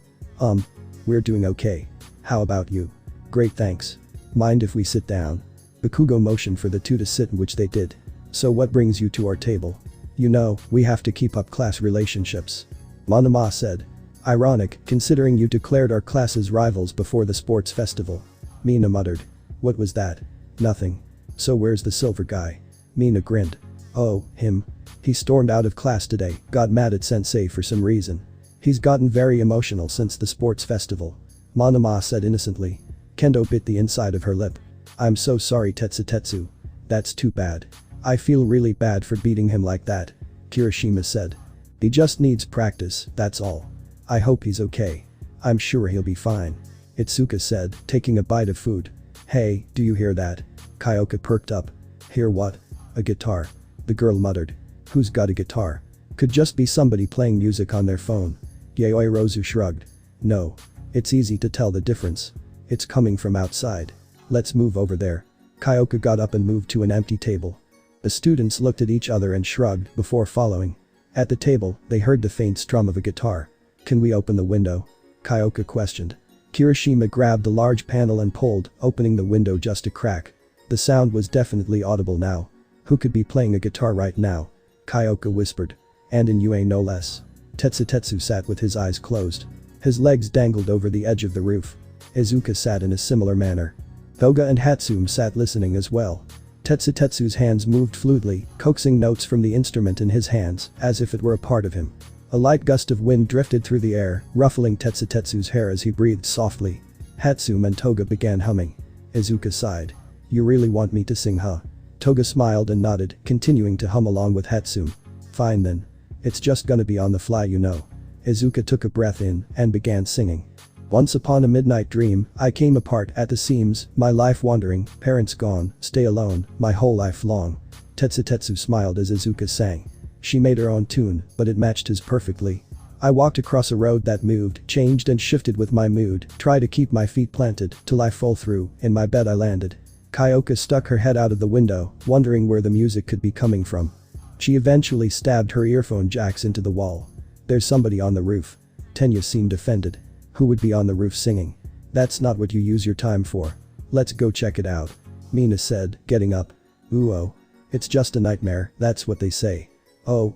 We're doing okay. How about you? Great, thanks. Mind if we sit down? Bakugo motioned for the two to sit, which they did. So what brings you to our table? You know, we have to keep up class relationships. Monoma said. Ironic, considering you declared our classes rivals before the sports festival. Mina muttered. What was that? Nothing. So where's the silver guy? Mina grinned. Oh, him. He stormed out of class today, got mad at sensei for some reason. He's gotten very emotional since the sports festival. Monoma said innocently. Kendo bit the inside of her lip. I'm so sorry, Tetsutetsu. That's too bad. I feel really bad for beating him like that. Kiroshima said. He just needs practice, that's all. I hope he's okay. I'm sure he'll be fine. Itsuka said, taking a bite of food. Hey, do you hear that? Kyoka perked up. Hear what? A guitar. The girl muttered. Who's got a guitar? Could just be somebody playing music on their phone. Yaoi Rozu shrugged. No. It's easy to tell the difference. It's coming from outside. Let's move over there. Kyoka got up and moved to an empty table. The students looked at each other and shrugged before following. At the table, they heard the faint strum of a guitar. Can we open the window? Kyoka questioned. Kiroshima grabbed the large panel and pulled, opening the window just a crack. The sound was definitely audible now. Who could be playing a guitar right now? Kyoka whispered. And in UA no less. Tetsutetsu sat with his eyes closed. His legs dangled over the edge of the roof. Izuka sat in a similar manner. Toga and Hatsune sat listening as well. Tetsutetsu's hands moved fluidly, coaxing notes from the instrument in his hands, as if it were a part of him. A light gust of wind drifted through the air, ruffling Tetsutetsu's hair as he breathed softly. Hatsume and Toga began humming. Izuka sighed. You really want me to sing, huh? Toga smiled and nodded, continuing to hum along with Hatsume. Fine then. It's just gonna be on the fly, you know. Izuka took a breath in and began singing. Once upon a midnight dream, I came apart at the seams, my life wandering, parents gone, stay alone, my whole life long. Tetsu smiled as Izuka sang. She made her own tune, but it matched his perfectly. I walked across a road that moved, changed and shifted with my mood, tried to keep my feet planted, till I fell through, in my bed I landed. Kyoka stuck her head out of the window, wondering where the music could be coming from. She eventually stabbed her earphone jacks into the wall. There's somebody on the roof. Tenya seemed offended. Who would be on the roof singing? That's not what you use your time for. Let's go check it out. Mina said, getting up. Ooh-oh. It's just a nightmare, that's what they say. Oh.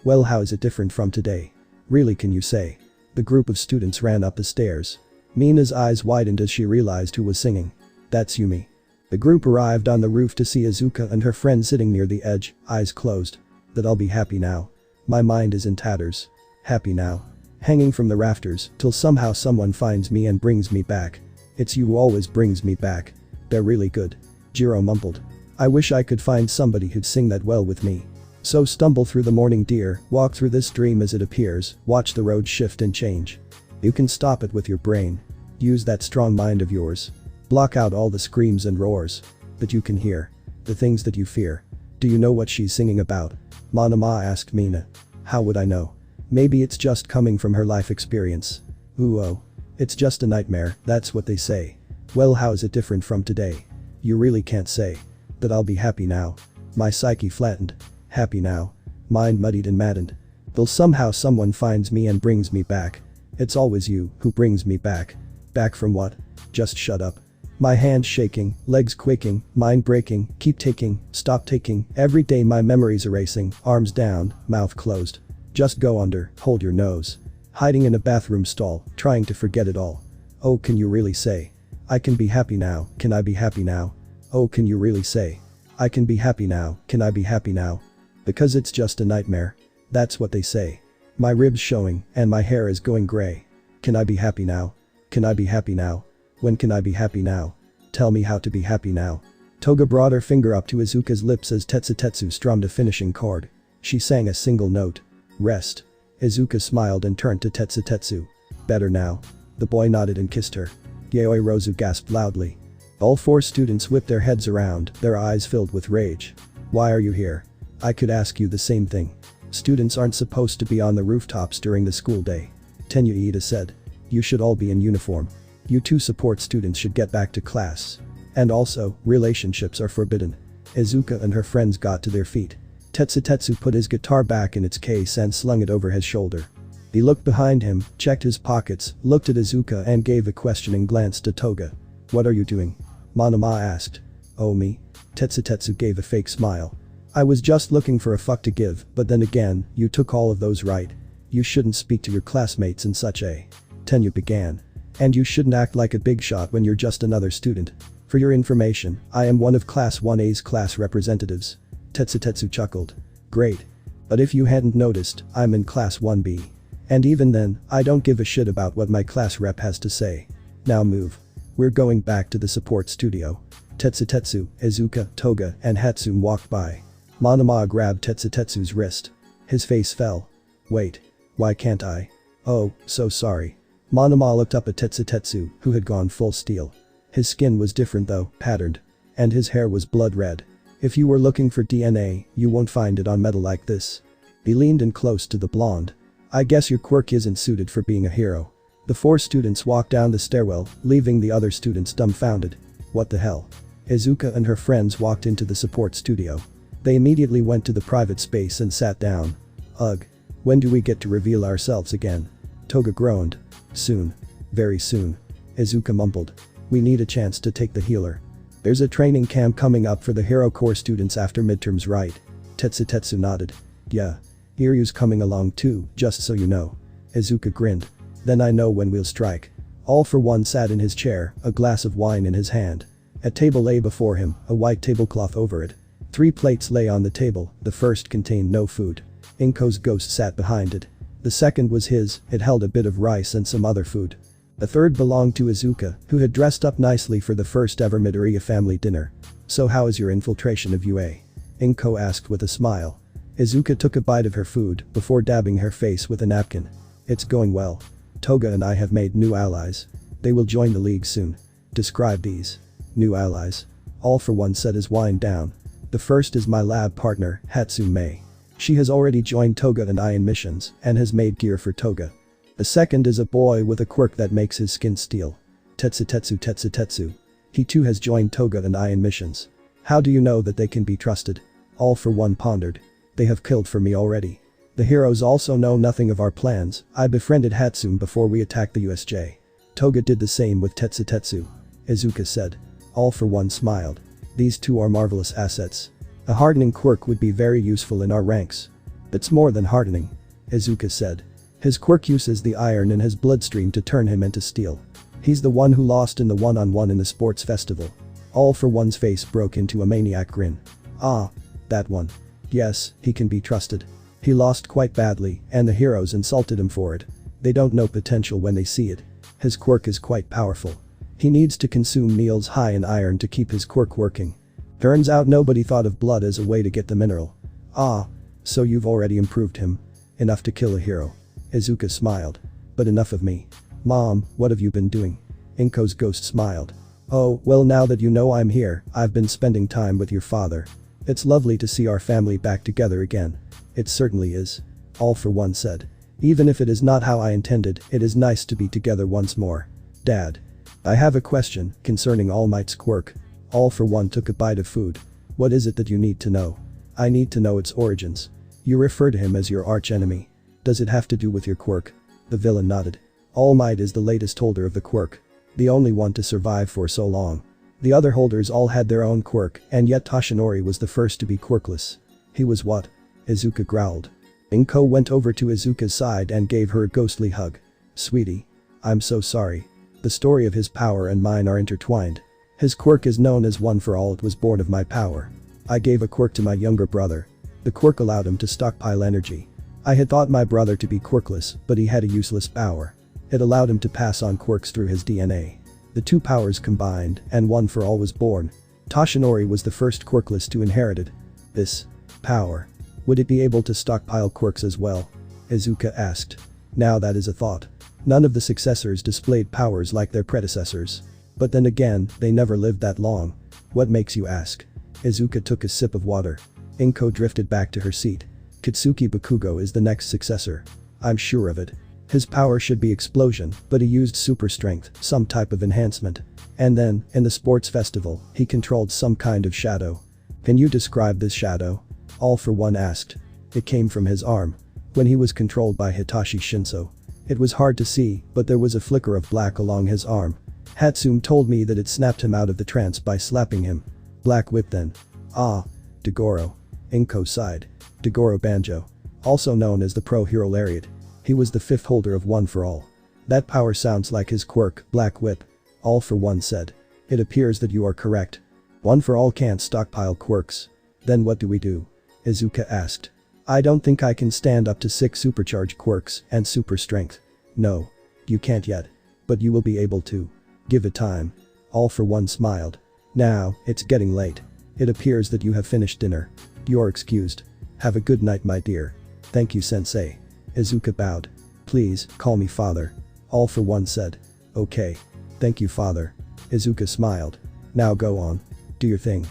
Well, how is it different from today? Really, can you say? The group of students ran up the stairs. Mina's eyes widened as she realized who was singing. That's Yumi. The group arrived on the roof to see Izuka and her friend sitting near the edge, eyes closed. That I'll be happy now. My mind is in tatters. Happy now. Hanging from the rafters, till somehow someone finds me and brings me back. It's you who always brings me back. They're really good. Jiro mumbled. I wish I could find somebody who'd sing that well with me. So stumble through the morning, dear, walk through this dream as it appears, watch the road shift and change. You can stop it with your brain. Use that strong mind of yours. Block out all the screams and roars that you can hear. The things that you fear. Do you know what she's singing about? Monoma asked Mina. How would I know? Maybe it's just coming from her life experience. Ooh-oh. It's just a nightmare, that's what they say. Well, how is it different from today? You really can't say. That I'll be happy now. My psyche flattened. Happy now. Mind muddied and maddened. Till somehow someone finds me and brings me back. It's always you who brings me back. Back from what? Just shut up. My hands shaking, legs quaking, mind breaking, keep taking, stop taking, every day my memories erasing, arms down, mouth closed. Just go under, hold your nose. Hiding in a bathroom stall, trying to forget it all. Oh, can you really say? I can be happy now, can I be happy now? Oh, can you really say? I can be happy now, can I be happy now? Because it's just a nightmare. That's what they say. My ribs showing, and my hair is going gray. Can I be happy now? Can I be happy now? When can I be happy now? Tell me how to be happy now. Toga brought her finger up to Izuka's lips as Tetsu strummed a finishing chord. She sang a single note. Rest. Izuka smiled and turned to Tetsu. Better now. The boy nodded and kissed her. Yaoi Rozu gasped loudly. All four students whipped their heads around, their eyes filled with rage. Why are you here? I could ask you the same thing. Students aren't supposed to be on the rooftops during the school day. Tenya Iida said. You should all be in uniform. You two support students should get back to class. And also, relationships are forbidden. Izuka and her friends got to their feet. Tetsu put his guitar back in its case and slung it over his shoulder. He looked behind him, checked his pockets, looked at Izuka and gave a questioning glance to Toga. What are you doing? Monoma asked. Oh, me? Tetsu gave a fake smile. I was just looking for a fuck to give, but then again, you took all of those right. You shouldn't speak to your classmates in such a. Tenya began. And you shouldn't act like a big shot when you're just another student. For your information, I am one of Class 1A's class representatives. Tetsu chuckled. Great. But if you hadn't noticed, I'm in Class 1B. And even then, I don't give a shit about what my class rep has to say. Now move. We're going back to the support studio. Tetsu, Izuka, Toga, and Hatsume walked by. Monoma grabbed Tetsu's wrist. His face fell. Wait. Why can't I? Oh, so sorry. Monoma looked up at Tetsu, who had gone full steel. His skin was different though, patterned. And his hair was blood red. If you were looking for DNA, you won't find it on metal like this. He leaned in close to the blonde. I guess your quirk isn't suited for being a hero. The four students walked down the stairwell, leaving the other students dumbfounded. What the hell? Izuka and her friends walked into the support studio. They immediately went to the private space and sat down. Ugh. When do we get to reveal ourselves again? Toga groaned. Soon. Very soon. Izuka mumbled. We need a chance to take the healer. There's a training camp coming up for the Hero Corps students after midterms, right? Tetsu nodded. Yeah. Iryu's coming along too, just so you know. Izuka grinned. Then I know when we'll strike. All for one sat in his chair, a glass of wine in his hand. A table lay before him, a white tablecloth over it. 3 plates lay on the table, the first contained no food. Inko's ghost sat behind it. The second was his, it held a bit of rice and some other food. A third belonged to Izuka, who had dressed up nicely for the first ever Midoriya family dinner. "So how is your infiltration of UA?" Inko asked with a smile. Izuka took a bite of her food before dabbing her face with a napkin. "It's going well. Toga and I have made new allies. They will join the league soon." "Describe these new allies." All for One said as wind down. "The first is my lab partner, Mei. She has already joined Toga and I in missions and has made gear for Toga. The second is a boy with a quirk that makes his skin steel. Tetsu. He too has joined Toga and I in missions. How do you know that they can be trusted?" All for One pondered. "They have killed for me already. The heroes also know nothing of our plans. I befriended Hatsune before we attacked the USJ. Toga did the same with Tetsu," Izuka said. All for One smiled. "These two are marvelous assets. A hardening quirk would be very useful in our ranks." "It's more than hardening," Izuka said. "His quirk uses the iron in his bloodstream to turn him into steel. He's the one who lost in the one-on-one in the sports festival." All for One's face broke into a maniac grin. "Ah, that one. Yes, he can be trusted. He lost quite badly and the heroes insulted him for it. They don't know potential when they see it. His quirk is quite powerful. He needs to consume meals high in iron to keep his quirk working. Turns out nobody thought of blood as a way to get the mineral." "Ah, so you've already improved him. Enough to kill a hero." Izuka smiled. "But enough of me. Mom, what have you been doing?" Inko's ghost smiled. "Oh, well, now that you know I'm here, I've been spending time with your father. It's lovely to see our family back together again." "It certainly is," All for One said. "Even if it is not how I intended, it is nice to be together once more." "Dad. I have a question concerning All Might's quirk." All for One took a bite of food. "What is it that you need to know?" "I need to know its origins." "You refer to him as your arch-enemy. Does it have to do with your quirk?" The villain nodded. "All Might is the latest holder of the quirk. The only one to survive for so long. The other holders all had their own quirk and yet Toshinori was the first to be quirkless." "He was what?" Izuka growled. Inko went over to Izuka's side and gave her a ghostly hug. "Sweetie. I'm so sorry. The story of his power and mine are intertwined. His quirk is known as One for All. It was born of my power. I gave a quirk to my younger brother. The quirk allowed him to stockpile energy. I had thought my brother to be quirkless, but he had a useless power. It allowed him to pass on quirks through his DNA. The two powers combined and One for All was born. Toshinori was the first quirkless to inherit it. This power. Would it be able to stockpile quirks as well?" Izuka asked. "Now that is a thought. None of the successors displayed powers like their predecessors. But then again, they never lived that long." "What makes you ask?" Izuka took a sip of water. Inko drifted back to her seat. "Katsuki Bakugo is the next successor. I'm sure of it. His power should be explosion, but he used super strength, some type of enhancement. And then, in the sports festival, he controlled some kind of shadow." "Can you describe this shadow?" All for One asked. "It came from his arm. When he was controlled by Hitachi Shinso. It was hard to see, but there was a flicker of black along his arm. Hatsune told me that it snapped him out of the trance by slapping him." "Black Whip then." "Ah. Degoro." Inko sighed. "Degoro Banjo. Also known as the Pro Hero Lariat. He was the fifth holder of One for All. That power sounds like his quirk, Black Whip." All for One said. "It appears that you are correct. One for All can't stockpile quirks. Then what do we do?" Izuka asked. "I don't think I can stand up to 6 supercharged quirks and super strength." "No. You can't yet. But you will be able to. Give it time." All for One smiled. "Now, it's getting late. It appears that you have finished dinner. You're excused. Have a good night, my dear." "Thank you, sensei." Izuka bowed. "Please, call me father." All for One said. "Okay. Thank you, father." Izuka smiled. "Now go on. Do your thing."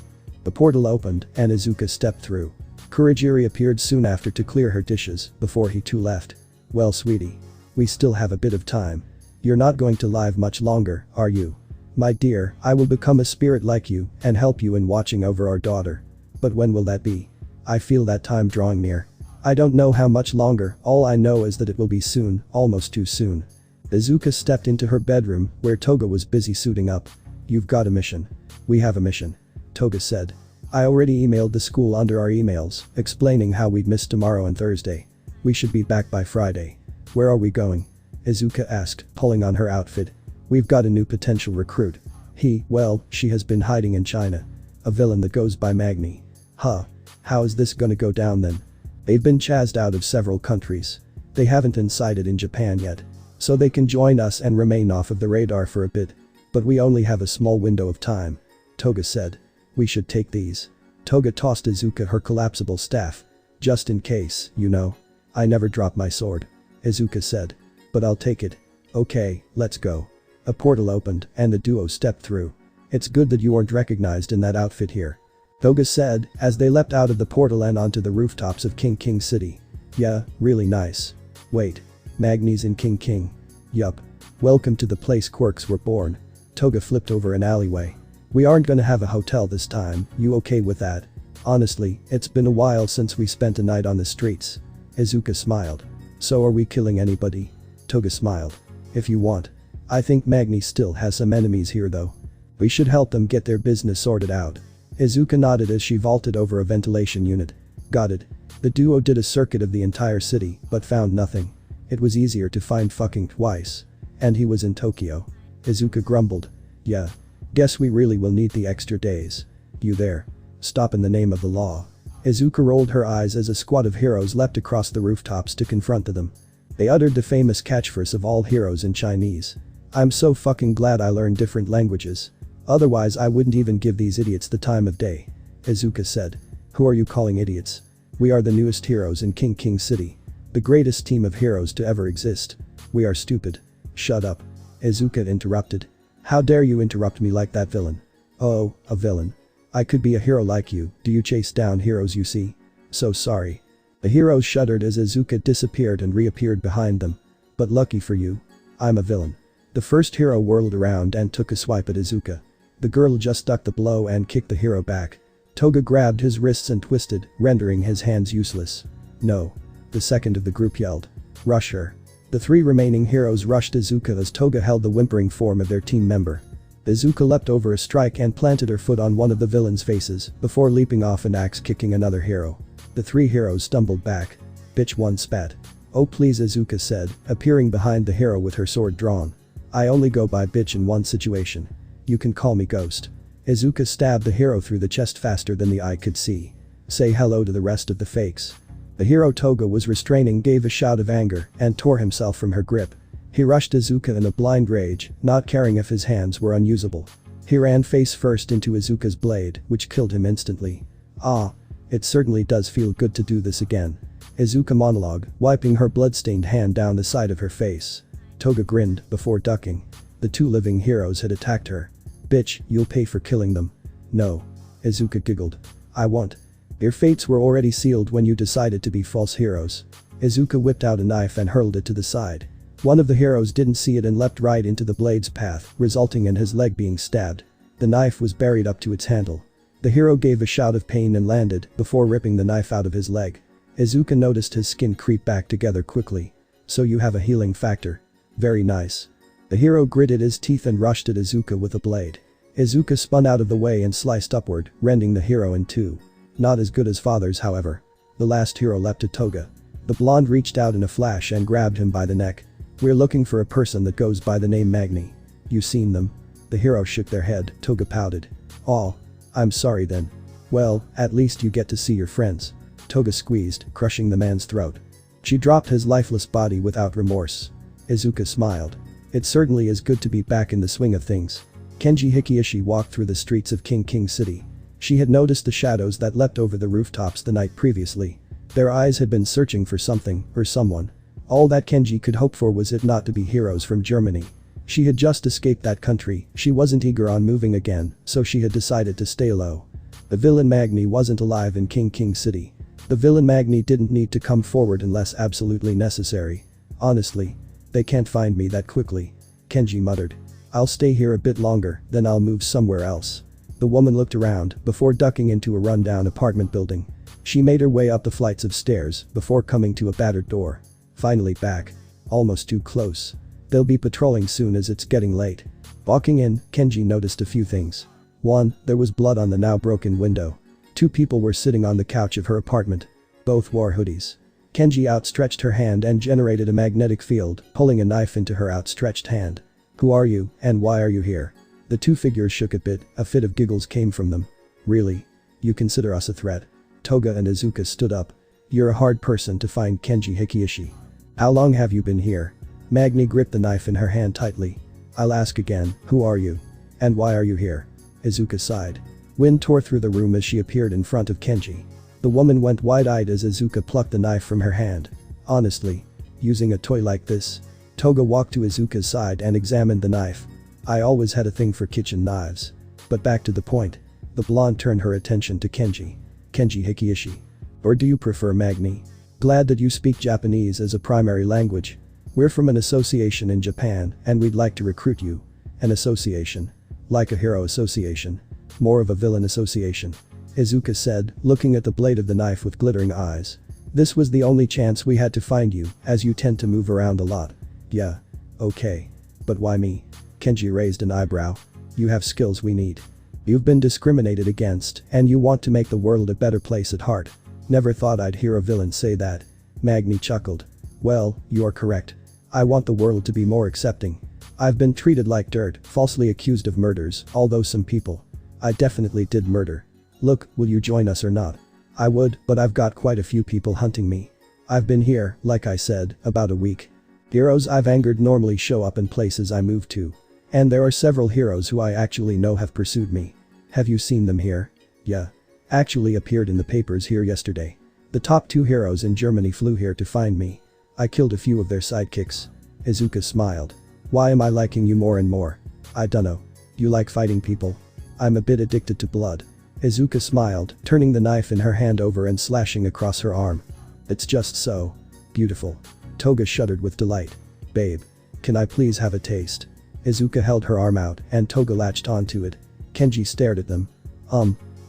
The portal opened and Izuka stepped through. Kurogiri appeared soon after to clear her dishes before he too left. "Well, sweetie. We still have a bit of time. You're not going to live much longer, are you?" "My dear, I will become a spirit like you and help you in watching over our daughter. But when will that be?" "I feel that time drawing near. I don't know how much longer, all I know is that it will be soon, almost too soon." Izuka stepped into her bedroom where Toga was busy suiting up. "You've got a mission." "We have a mission," Toga said. "I already emailed the school under our emails, explaining how we'd miss tomorrow and Thursday. We should be back by Friday." "Where are we going?" Izuka asked, pulling on her outfit. "We've got a new potential recruit. She has been hiding in China. A villain that goes by Magni." "Huh. How is this gonna go down then?" "They've been chased out of several countries. They haven't incited in Japan yet. So they can join us and remain off of the radar for a bit. But we only have a small window of time. Toga said. We should take these. Toga tossed Izuka her collapsible staff. Just in case, you know. I never drop my sword. Izuka said. But I'll take it. Okay, let's go. A portal opened and the duo stepped through. It's good that you weren't recognized in that outfit here. Toga said as they leapt out of the portal and onto the rooftops of King City. Yeah, really nice. Wait. Magni's in King. Yup. Welcome to the place quirks were born. Toga flipped over an alleyway. We aren't gonna have a hotel this time, you okay with that? Honestly, it's been a while since we spent a night on the streets. Izuka smiled. So are we killing anybody? Toga smiled. If you want. I think Magni still has some enemies here though. We should help them get their business sorted out. Izuka nodded as she vaulted over a ventilation unit. Got it. The duo did a circuit of the entire city, but found nothing. It was easier to find fucking twice. And he was in Tokyo. Izuka grumbled. Yeah. Guess we really will need the extra days. You there. Stop in the name of the law. Izuka rolled her eyes as a squad of heroes leapt across the rooftops to confront them. They uttered the famous catchphrase of all heroes in Chinese. I'm so fucking glad I learned different languages. Otherwise I wouldn't even give these idiots the time of day. Izuka said. Who are you calling idiots? We are the newest heroes in King City. The greatest team of heroes to ever exist. We are stupid. Shut up. Izuka interrupted. How dare you interrupt me like that, villain? Oh, a villain. I could be a hero like you. Do you chase down heroes you see? So sorry. The heroes shuddered as Izuka disappeared and reappeared behind them. But lucky for you. I'm a villain. The first hero whirled around and took a swipe at Izuka. The girl just ducked the blow and kicked the hero back. Toga grabbed his wrists and twisted, rendering his hands useless. No. The second of the group yelled. Rush her. The three remaining heroes rushed Izuka as Toga held the whimpering form of their team member. Izuka leapt over a strike and planted her foot on one of the villains' faces before leaping off and axe-kicking another hero. The three heroes stumbled back. Bitch, one spat. Oh please, Izuka said, appearing behind the hero with her sword drawn. I only go by bitch in one situation. You can call me Ghost. Izuka stabbed the hero through the chest faster than the eye could see. Say hello to the rest of the fakes. The hero Toga was restraining gave a shout of anger and tore himself from her grip. He rushed Izuka in a blind rage, not caring if his hands were unusable. He ran face first into Izuka's blade, which killed him instantly. Ah. It certainly does feel good to do this again. Izuka monologued, wiping her bloodstained hand down the side of her face. Toga grinned before ducking. The two living heroes had attacked her. Bitch, you'll pay for killing them. No. Izuka giggled. I won't. Your fates were already sealed when you decided to be false heroes. Izuka whipped out a knife and hurled it to the side. One of the heroes didn't see it and leapt right into the blade's path, resulting in his leg being stabbed. The knife was buried up to its handle. The hero gave a shout of pain and landed before ripping the knife out of his leg. Izuka noticed his skin creep back together quickly. So you have a healing factor. Very nice. The hero gritted his teeth and rushed at Izuka with a blade. Izuka spun out of the way and sliced upward, rending the hero in two. Not as good as father's, however. The last hero leapt at Toga. The blonde reached out in a flash and grabbed him by the neck. We're looking for a person that goes by the name Magni. You seen them? The hero shook their head. Toga pouted. Oh. I'm sorry then. Well, at least you get to see your friends. Toga squeezed, crushing the man's throat. She dropped his lifeless body without remorse. Izuka smiled. It certainly is good to be back in the swing of things. Kenji Hikiishi walked through the streets of King City. She had noticed the shadows that leapt over the rooftops the night previously. Their eyes had been searching for something, or someone. All that Kenji could hope for was it not to be heroes from Germany. She had just escaped that country, she wasn't eager on moving again, so she had decided to stay low. The villain Magni wasn't alive in King City. The villain Magni didn't need to come forward unless absolutely necessary. Honestly. They can't find me that quickly. Kenji muttered. I'll stay here a bit longer, then I'll move somewhere else. The woman looked around before ducking into a rundown apartment building. She made her way up the flights of stairs before coming to a battered door. Finally back. Almost too close. They'll be patrolling soon as it's getting late. Walking in, Kenji noticed a few things. 1. There was blood on the now broken window. 2 people were sitting on the couch of her apartment. Both wore hoodies. Kenji outstretched her hand and generated a magnetic field, pulling a knife into her outstretched hand. Who are you, and why are you here? The two figures shook a bit, a fit of giggles came from them. Really? You consider us a threat? Toga and Izuka stood up. You're a hard person to find, Kenji Hikiishi. How long have you been here? Magni gripped the knife in her hand tightly. I'll ask again, who are you? And why are you here? Izuka sighed. Wind tore through the room as she appeared in front of Kenji. The woman went wide-eyed as Izuka plucked the knife from her hand. Honestly, using a toy like this? Toga walked to Izuka's side and examined the knife. I always had a thing for kitchen knives. But back to the point. The blonde turned her attention to Kenji. Kenji Hikiishi. Or do you prefer Magni? Glad that you speak Japanese as a primary language. We're from an association in Japan and we'd like to recruit you. An association? Like a hero association? More of a villain association. Izuka said, looking at the blade of the knife with glittering eyes. This was the only chance we had to find you, as you tend to move around a lot. Yeah. Okay. But why me? Kenji raised an eyebrow. You have skills we need. You've been discriminated against, and you want to make the world a better place at heart. Never thought I'd hear a villain say that. Magni chuckled. Well, you are correct. I want the world to be more accepting. I've been treated like dirt, falsely accused of murders, although some people. I definitely did murder. Look, will you join us or not? I would, but I've got quite a few people hunting me. I've been here, like I said, about a week. Heroes I've angered normally show up in places I move to. And there are several heroes who I actually know have pursued me. Have you seen them here? Yeah. Actually appeared in the papers here yesterday. The top 2 heroes in Germany flew here to find me. I killed a few of their sidekicks. Izuka smiled. Why am I liking you more and more? I dunno. You like fighting people? I'm a bit addicted to blood. Izuka smiled, turning the knife in her hand over and slashing across her arm. It's just so beautiful. Toga shuddered with delight. Babe. Can I please have a taste? Izuka held her arm out and Toga latched onto it. Kenji stared at them.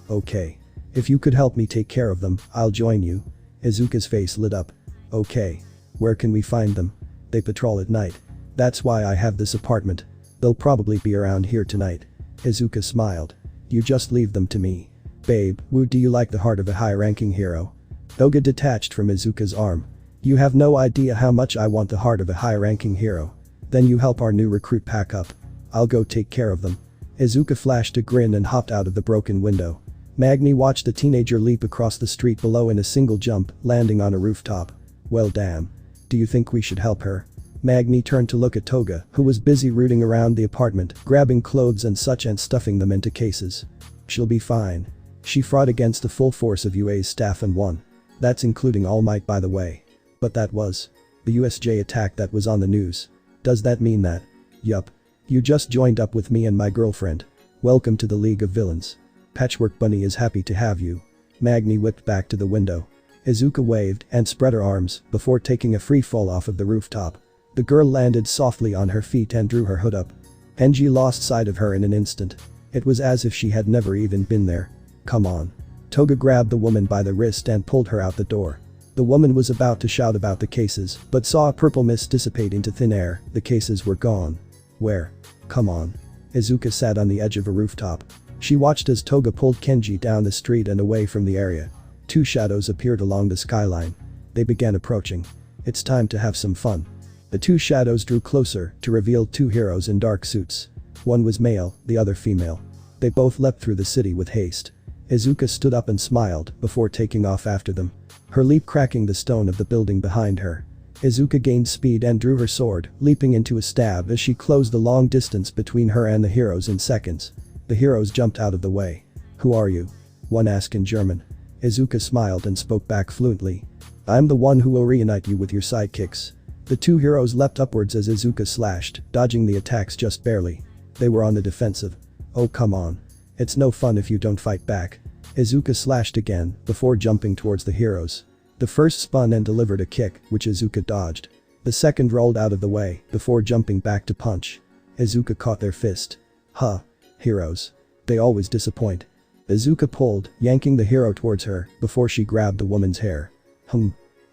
Okay. If you could help me take care of them, I'll join you. Izuka's face lit up. Okay. Where can we find them? They patrol at night. That's why I have this apartment. They'll probably be around here tonight. Izuka smiled. You just leave them to me. Babe, do you like the heart of a high-ranking hero? Toga detached from Izuka's arm. You have no idea how much I want the heart of a high-ranking hero. Then you help our new recruit pack up. I'll go take care of them. Izuka flashed a grin and hopped out of the broken window. Magni watched the teenager leap across the street below in a single jump, landing on a rooftop. Well damn. Do you think we should help her? Magni turned to look at Toga, who was busy rooting around the apartment, grabbing clothes and such and stuffing them into cases. She'll be fine. She fought against the full force of UA's staff and won. That's including All Might, by the way. But that was the USJ attack that was on the news. Does that mean that? Yup. You just joined up with me and my girlfriend. Welcome to the League of Villains. Patchwork Bunny is happy to have you. Magni whipped back to the window. Izuka waved and spread her arms before taking a free fall off of the rooftop. The girl landed softly on her feet and drew her hood up. Kenji lost sight of her in an instant. It was as if she had never even been there. Come on. Toga grabbed the woman by the wrist and pulled her out the door. The woman was about to shout about the cases, but saw a purple mist dissipate into thin air. The cases were gone. Where? Come on. Izuka sat on the edge of a rooftop. She watched as Toga pulled Kenji down the street and away from the area. 2 shadows appeared along the skyline. They began approaching. It's time to have some fun. The 2 shadows drew closer to reveal 2 heroes in dark suits. One was male, the other female. They both leapt through the city with haste. Izuka stood up and smiled before taking off after them. Her leap cracking the stone of the building behind her. Izuka gained speed and drew her sword, leaping into a stab as she closed the long distance between her and the heroes in seconds. The heroes jumped out of the way. Who are you? One asked in German. Izuka smiled and spoke back fluently. I'm the one who will reunite you with your sidekicks. The 2 heroes leapt upwards as Izuka slashed, dodging the attacks just barely. They were on the defensive. Oh come on. It's no fun if you don't fight back. Izuka slashed again before jumping towards the heroes. The first spun and delivered a kick, which Izuka dodged. The second rolled out of the way before jumping back to punch. Izuka caught their fist. Huh. Heroes. They always disappoint. Izuka pulled, yanking the hero towards her before she grabbed the woman's hair.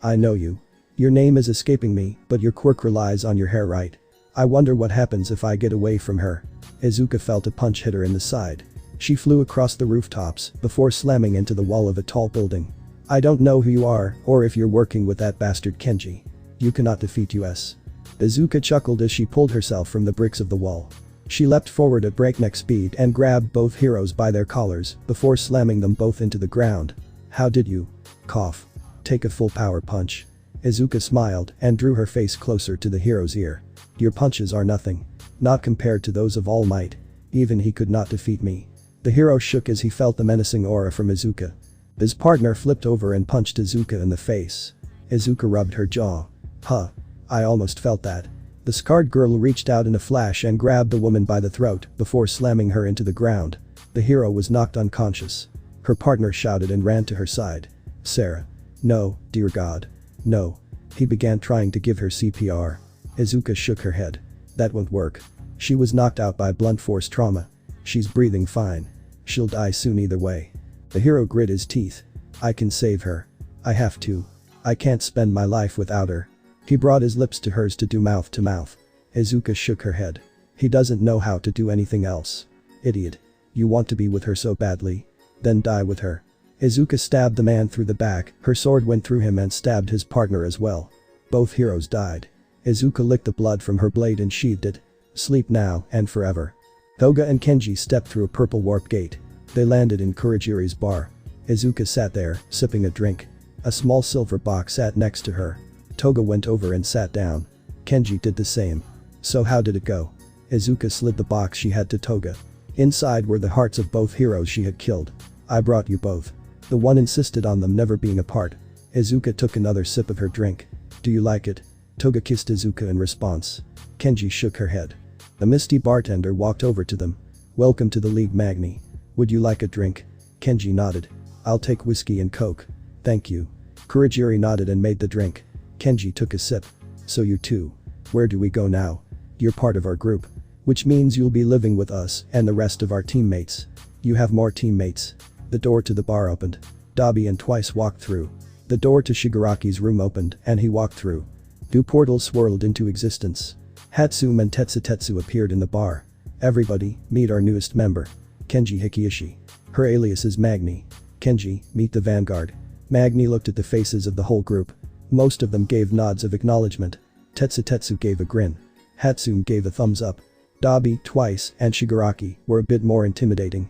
I know you. Your name is escaping me, but your quirk relies on your hair, right? I wonder what happens if I get away from her. Izuka felt a punch hit her in the side. She flew across the rooftops before slamming into the wall of a tall building. I don't know who you are or if you're working with that bastard Kenji. You cannot defeat us. Izuka chuckled as she pulled herself from the bricks of the wall. She leapt forward at breakneck speed and grabbed both heroes by their collars before slamming them both into the ground. How did you? Cough. Take a full power punch. Izuka smiled and drew her face closer to the hero's ear. Your punches are nothing. Not compared to those of All Might. Even he could not defeat me. The hero shook as he felt the menacing aura from Izuka. His partner flipped over and punched Izuka in the face. Izuka rubbed her jaw. Huh. I almost felt that. The scarred girl reached out in a flash and grabbed the woman by the throat before slamming her into the ground. The hero was knocked unconscious. Her partner shouted and ran to her side. Sarah. No, dear God. No. He began trying to give her CPR. Izuka shook her head. That won't work. She was knocked out by blunt force trauma. She's breathing fine. She'll die soon either way. The hero grit his teeth. I can save her. I have to. I can't spend my life without her. He brought his lips to hers to do mouth to mouth. Izuka shook her head. He doesn't know how to do anything else. Idiot. You want to be with her so badly? Then die with her. Izuka stabbed the man through the back, her sword went through him and stabbed his partner as well. Both heroes died. Izuka licked the blood from her blade and sheathed it. Sleep now and forever. Toga and Kenji stepped through a purple warp gate. They landed in Kurogiri's bar. Izuka sat there, sipping a drink. A small silver box sat next to her. Toga went over and sat down. Kenji did the same. So how did it go? Izuka slid the box she had to Toga. Inside were the hearts of both heroes she had killed. I brought you both. The one insisted on them never being apart. Izuka took another sip of her drink. Do you like it? Toga kissed Izuka in response. Kenji shook her head. The misty bartender walked over to them. Welcome to the League Magni. Would you like a drink? Kenji nodded. I'll take whiskey and coke. Thank you. Kurogiri nodded and made the drink. Kenji took a sip. So you two. Where do we go now? You're part of our group. Which means you'll be living with us and the rest of our teammates. You have more teammates. The door to the bar opened. Dabi and Twice walked through. The door to Shigaraki's room opened and he walked through. Two portals swirled into existence. Hatsum and Tetsu appeared in the bar. Everybody, meet our newest member. Kenji Hikiishi. Her alias is Magni. Kenji, meet the Vanguard. Magni looked at the faces of the whole group. Most of them gave nods of acknowledgement. Tetsu gave a grin. Hatsum gave a thumbs up. Dabi, Twice, and Shigaraki were a bit more intimidating.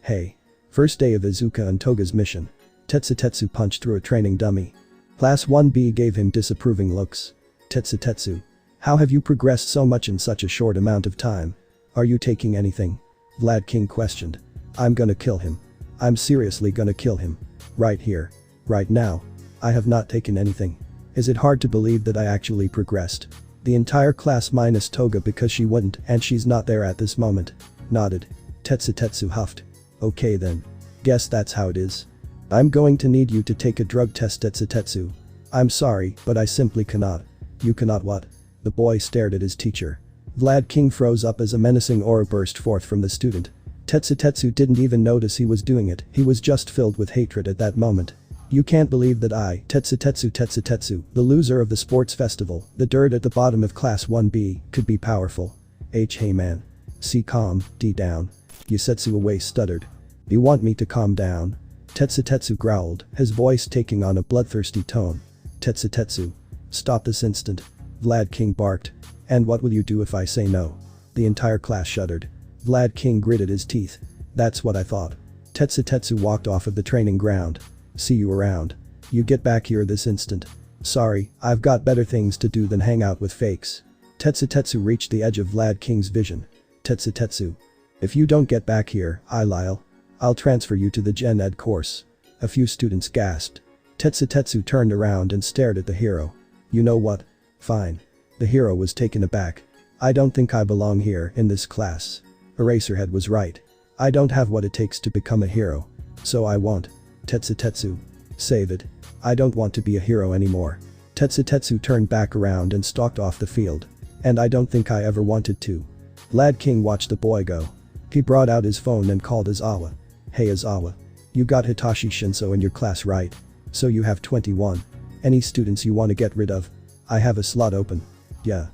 Hey. First day of Izuka and Toga's mission. Tetsu punched through a training dummy. Class 1B gave him disapproving looks. Tetsu. How have you progressed so much in such a short amount of time? Are you taking anything? Vlad King questioned. I'm gonna kill him. I'm seriously gonna kill him. Right here. Right now. I have not taken anything. Is it hard to believe that I actually progressed? The entire class minus Toga because she wouldn't and she's not there at this moment. Nodded. Tetsu huffed. Okay then. Guess that's how it is. I'm going to need you to take a drug test Tetsu. I'm sorry, but I simply cannot. You cannot what? The boy stared at his teacher. Vlad King froze up as a menacing aura burst forth from the student. Tetsu didn't even notice he was doing it, he was just filled with hatred at that moment. You can't believe that I, Tetsu, the loser of the sports festival, the dirt at the bottom of class 1B, could be powerful. Hey man. C calm, D down. Yusetsu away stuttered. You want me to calm down? Tetsu growled, his voice taking on a bloodthirsty tone. Tetsu. Stop this instant. Vlad King barked. And what will you do if I say no? The entire class shuddered. Vlad King gritted his teeth. That's what I thought. Tetsu walked off of the training ground. See you around. You get back here this instant. Sorry, I've got better things to do than hang out with fakes. Tetsu reached the edge of Vlad King's vision. Tetsu. If you don't get back here, I'll transfer you to the Gen Ed course. A few students gasped. Tetsu turned around and stared at the hero. You know what? Fine. The hero was taken aback. I don't think I belong here in this class. Eraserhead was right. I don't have what it takes to become a hero. So I won't. Tetsu. Save it. I don't want to be a hero anymore. Tetsu turned back around and stalked off the field. And I don't think I ever wanted to. Vlad King watched the boy go. He brought out his phone and called Izawa. Hey Izawa. You got Hitachi Shinso in your class right? So you have 21. Any students you want to get rid of? I have a slot open. Yeah.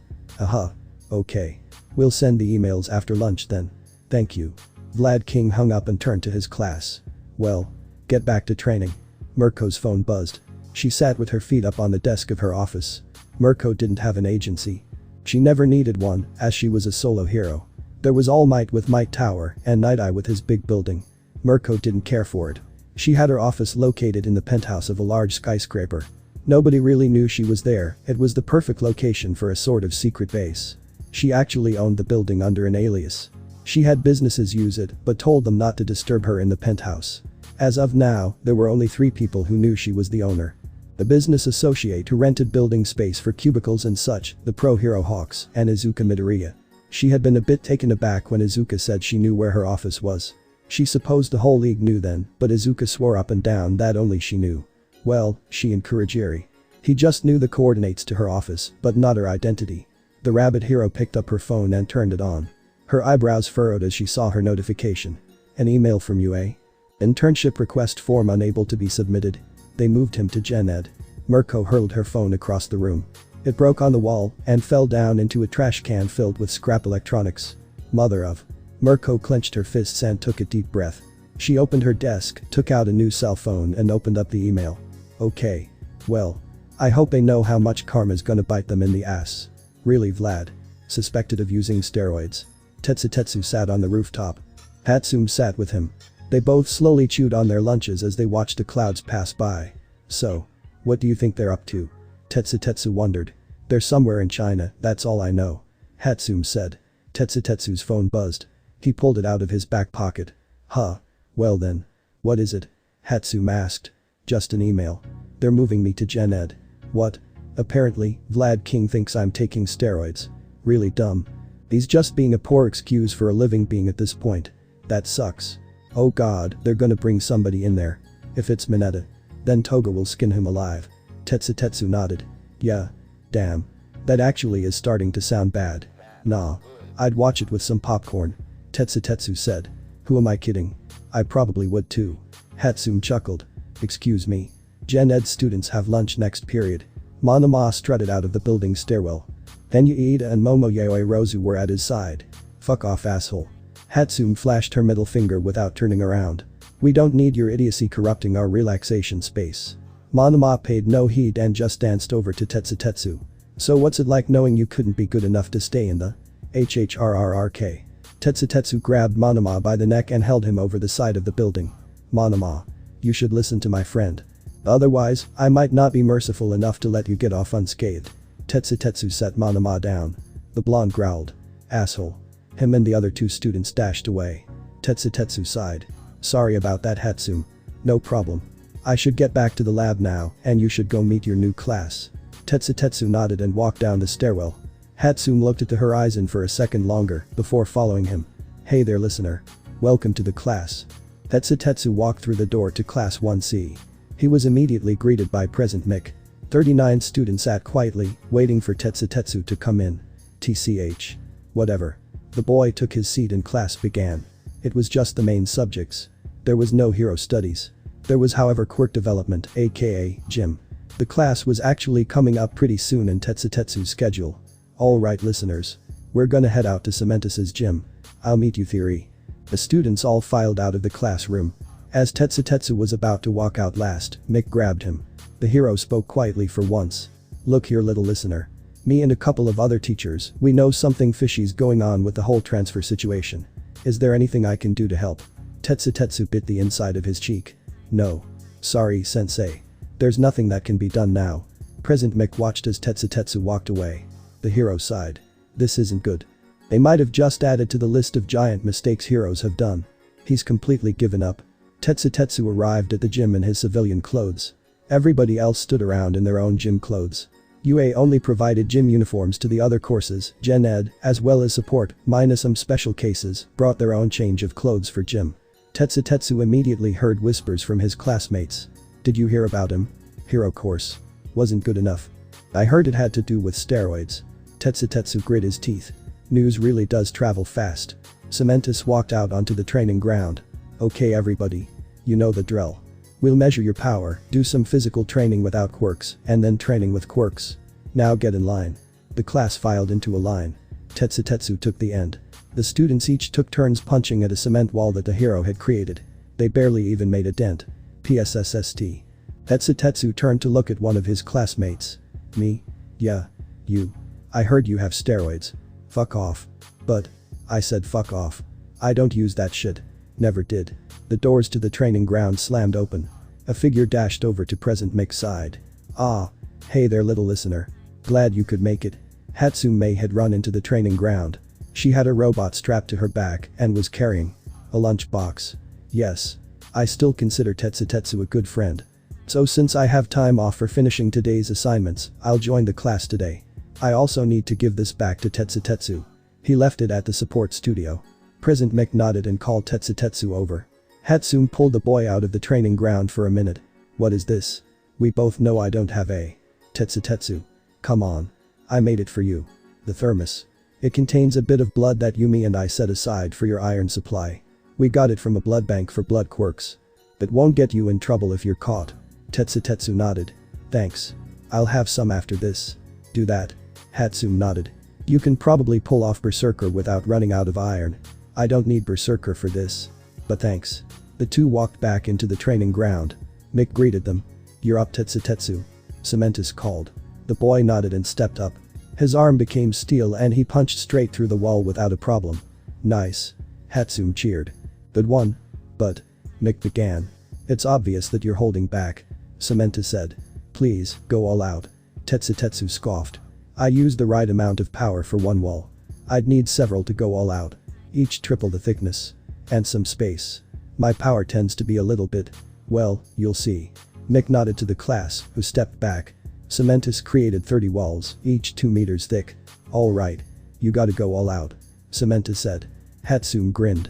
Okay. We'll send the emails after lunch then. Thank you. Vlad King hung up and turned to his class. Well. Get back to training. Mirko's phone buzzed. She sat with her feet up on the desk of her office. Mirko didn't have an agency. She never needed one, as she was a solo hero. There was All Might with Might Tower and Night Eye with his big building. Mirko didn't care for it. She had her office located in the penthouse of a large skyscraper. Nobody really knew she was there, it was the perfect location for a sort of secret base. She actually owned the building under an alias. She had businesses use it, but told them not to disturb her in the penthouse. As of now, there were only 3 people who knew she was the owner. The business associate who rented building space for cubicles and such, the pro hero Hawks, and Izuka Midoriya. She had been a bit taken aback when Izuka said she knew where her office was. She supposed the whole league knew then, but Izuka swore up and down that only she knew. Well, she and Kurogiri. He just knew the coordinates to her office, but not her identity. The rabbit hero picked up her phone and turned it on. Her eyebrows furrowed as she saw her notification. An email from UA. Internship request form unable to be submitted. They moved him to Gen Ed. Mirko hurled her phone across the room. It broke on the wall and fell down into a trash can filled with scrap electronics. Mother of. Mirko clenched her fists and took a deep breath. She opened her desk, took out a new cell phone and opened up the email. Okay. Well. I hope they know how much karma's gonna bite them in the ass. Really, Vlad? Suspected of using steroids. Tetsu sat on the rooftop. Hatsum sat with him. They both slowly chewed on their lunches as they watched the clouds pass by. So. What do you think they're up to? Tetsu wondered. They're somewhere in China, that's all I know. Hatsum said. Tetsu's phone buzzed. He pulled it out of his back pocket. Huh. Well then. What is it? Hatsum asked. Just an email. They're moving me to Gen Ed. What? Apparently, Vlad King thinks I'm taking steroids. Really dumb. He's just being a poor excuse for a living being at this point. That sucks. Oh god, they're gonna bring somebody in there. If it's Mineta. Then Toga will skin him alive. Tetsu nodded. Yeah. Damn. That actually is starting to sound bad. Nah. I'd watch it with some popcorn. Tetsu said. Who am I kidding? I probably would too. Hatsum chuckled. Excuse me. Gen Ed students have lunch next period. Monoma strutted out of the building stairwell. Ida and Momoyae Rozu were at his side. Fuck off, asshole. Hatsum flashed her middle finger without turning around. We don't need your idiocy corrupting our relaxation space. Monoma paid no heed and just danced over to Tetsu. So what's it like knowing you couldn't be good enough to stay in the HHRRRK? Tetsu grabbed Monoma by the neck and held him over the side of the building. Monoma. You should listen to my friend. Otherwise, I might not be merciful enough to let you get off unscathed. Tetsu set Monoma down. The blonde growled. Asshole. Him and the other 2 students dashed away. Tetsu sighed. Sorry about that, Hatsum. No problem. I should get back to the lab now and you should go meet your new class. Tetsu nodded and walked down the stairwell. Hatsum looked at the horizon for a second longer before following him. Hey there, listener. Welcome to the class. Tetsu walked through the door to class 1C. He was immediately greeted by President Mick. 39 students sat quietly, waiting for Tetsu to come in. TCH. Whatever. The boy took his seat and class began. It was just the main subjects. There was no hero studies. There was however quirk development, aka gym. The class was actually coming up pretty soon in Tetsu's schedule. Alright listeners. We're gonna head out to Cementus's gym. I'll meet you theory. The students all filed out of the classroom. As Tetsu was about to walk out last, Mick grabbed him. The hero spoke quietly for once. Look here little listener. Me and a couple of other teachers, we know something fishy's going on with the whole transfer situation. Is there anything I can do to help? Tetsu bit the inside of his cheek. No. Sorry, sensei. There's nothing that can be done now. President Mick watched as Tetsu walked away. The hero sighed. This isn't good. They might have just added to the list of giant mistakes heroes have done. He's completely given up. Tetsu arrived at the gym in his civilian clothes. Everybody else stood around in their own gym clothes. UA only provided gym uniforms to the other courses, Gen Ed, as well as support, minus some special cases, brought their own change of clothes for gym. Tetsu immediately heard whispers from his classmates. Did you hear about him? Hero course. Wasn't good enough. I heard it had to do with steroids. Tetsu grit his teeth. News really does travel fast. Cementus walked out onto the training ground. Okay everybody. You know the drill. We'll measure your power, do some physical training without quirks, and then training with quirks. Now get in line. The class filed into a line. Tetsu took the end. The students each took turns punching at a cement wall that the hero had created. They barely even made a dent. PSSST. Tetsu turned to look at one of his classmates. Me? Yeah. You. I heard you have steroids. Fuck off. But. I said fuck off. I don't use that shit. Never did. The doors to the training ground slammed open. A figure dashed over to President Mick's side. Ah, Hey there little listener. Glad you could make it. Hatsume had run into the training ground. She had a robot strapped to her back and was carrying a lunchbox. Yes. I still consider Tetsutetsu a good friend. So since I have time off for finishing today's assignments, I'll join the class today. I also need to give this back to Tetsutetsu. He left it at the support studio. President Mick nodded and called Tetsutetsu over. Hatsume pulled the boy out of the training ground for a minute. What is this? We both know I don't have a. Tetsutetsu. Come on. I made it for you. The thermos. It contains a bit of blood that Yumi and I set aside for your iron supply. We got it from a blood bank for blood quirks. It won't get you in trouble if you're caught. Tetsutetsu nodded. Thanks. I'll have some after this. Do that. Hatsume nodded. You can probably pull off Berserker without running out of iron. I don't need Berserker for this. But thanks. The two walked back into the training ground. Mick greeted them. You're up Tetsutetsu. Cementus called. The boy nodded and stepped up. His arm became steel and he punched straight through the wall without a problem. Nice. Hatsume cheered. Good one. But. Mick began. It's obvious that you're holding back. Cementus said. Please, go all out. Tetsutetsu scoffed. I used the right amount of power for one wall. I'd need several to go all out. Each triple the thickness. And some space. My power tends to be a little bit. Well, you'll see. Mick nodded to the class, who stepped back. Cementus created 30 walls, each 2 meters thick. Alright. You gotta go all out. Cementus said. Hatsume grinned.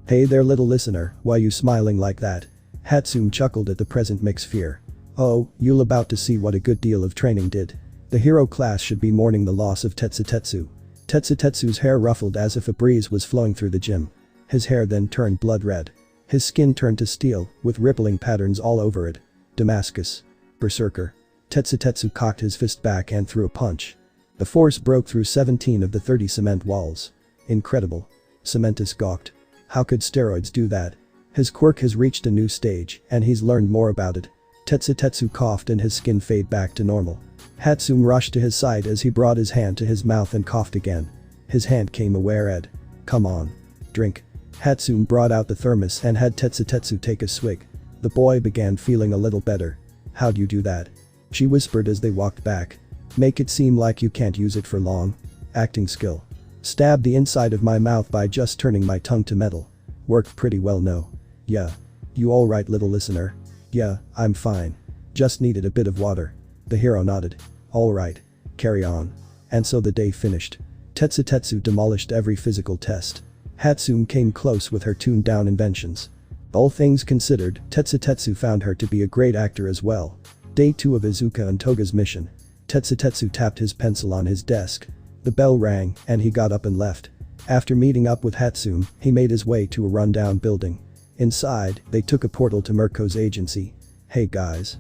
Hey there little listener, why you smiling like that? Hatsume chuckled at the present Mick's fear. Oh, you'll about to see what a good deal of training did. The hero class should be mourning the loss of Tetsutetsu. Tetsutetsu's hair ruffled as if a breeze was flowing through the gym. His hair then turned blood red. His skin turned to steel, with rippling patterns all over it. Damascus. Berserker. Tetsutetsu cocked his fist back and threw a punch. The force broke through 17 of the 30 cement walls. Incredible. Cementus gawked. How could steroids do that? His quirk has reached a new stage, and he's learned more about it. Tetsutetsu coughed and his skin faded back to normal. Hatsume rushed to his side as he brought his hand to his mouth and coughed again. His hand came aware ed. Come on. Drink. Hatsume brought out the thermos and had Tetsutetsu take a swig. The boy began feeling a little better. How'd you do that? She whispered as they walked back. Make it seem like you can't use it for long. Acting skill. Stabbed the inside of my mouth by just turning my tongue to metal. Worked pretty well no. Yeah. You alright little listener? Yeah, I'm fine. Just needed a bit of water. The hero nodded. Alright. Carry on. And so the day finished. Tetsutetsu demolished every physical test. Hatsume came close with her tuned down inventions. All things considered, Tetsutetsu found her to be a great actor as well. Day 2 of Izuka and Toga's mission. Tetsutetsu tapped his pencil on his desk. The bell rang and he got up and left. After meeting up with Hatsume, he made his way to a rundown building. Inside, they took a portal to Mirko's agency. Hey guys.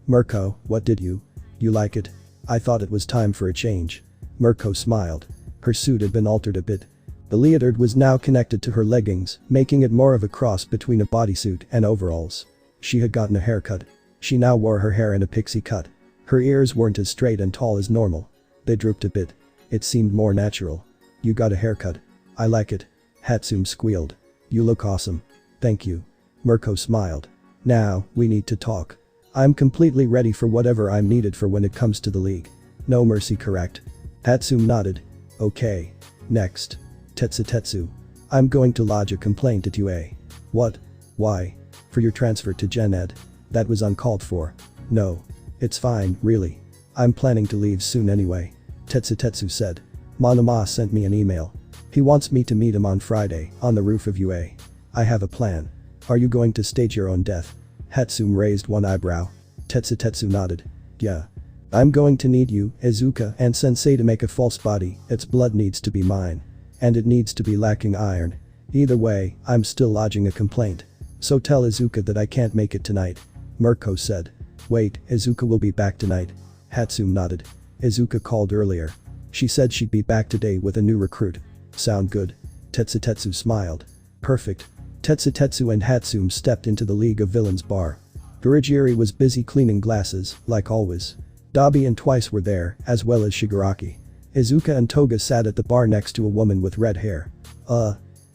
Mirko, what did you like it? I thought it was time for a change. Mirko smiled. Her suit had been altered a bit. The leotard was now connected to her leggings, making it more of a cross between a bodysuit and overalls. She had gotten a haircut. She now wore her hair in a pixie cut. Her ears weren't as straight and tall as normal. They drooped a bit. It seemed more natural. You got a haircut. I like it. Hatsume squealed. You look awesome. Thank you. Mirko smiled. Now, we need to talk. I'm completely ready for whatever I'm needed for when it comes to the league. No mercy correct? Hatsume nodded. Okay. Next. Tetsutetsu. I'm going to lodge a complaint at UA. What? Why? For your transfer to Gen Ed. That was uncalled for. No. It's fine, really. I'm planning to leave soon anyway. Tetsutetsu said. Monoma sent me an email. He wants me to meet him on Friday, on the roof of UA. I have a plan. Are you going to stage your own death? Hatsume raised one eyebrow. Tetsutetsu nodded. Yeah. I'm going to need you, Izuka and Sensei to make a false body. Its blood needs to be mine. And it needs to be lacking iron. Either way, I'm still lodging a complaint. So tell Izuka that I can't make it tonight. Mirko said. Wait, Izuka will be back tonight. Hatsume nodded. Izuka called earlier. She said she'd be back today with a new recruit. Sound good? Tetsutetsu smiled. Perfect. Tetsutetsu and Hatsume stepped into the League of Villains bar. Gurigiri was busy cleaning glasses, like always. Dabi and Twice were there, as well as Shigaraki. Izuka and Toga sat at the bar next to a woman with red hair.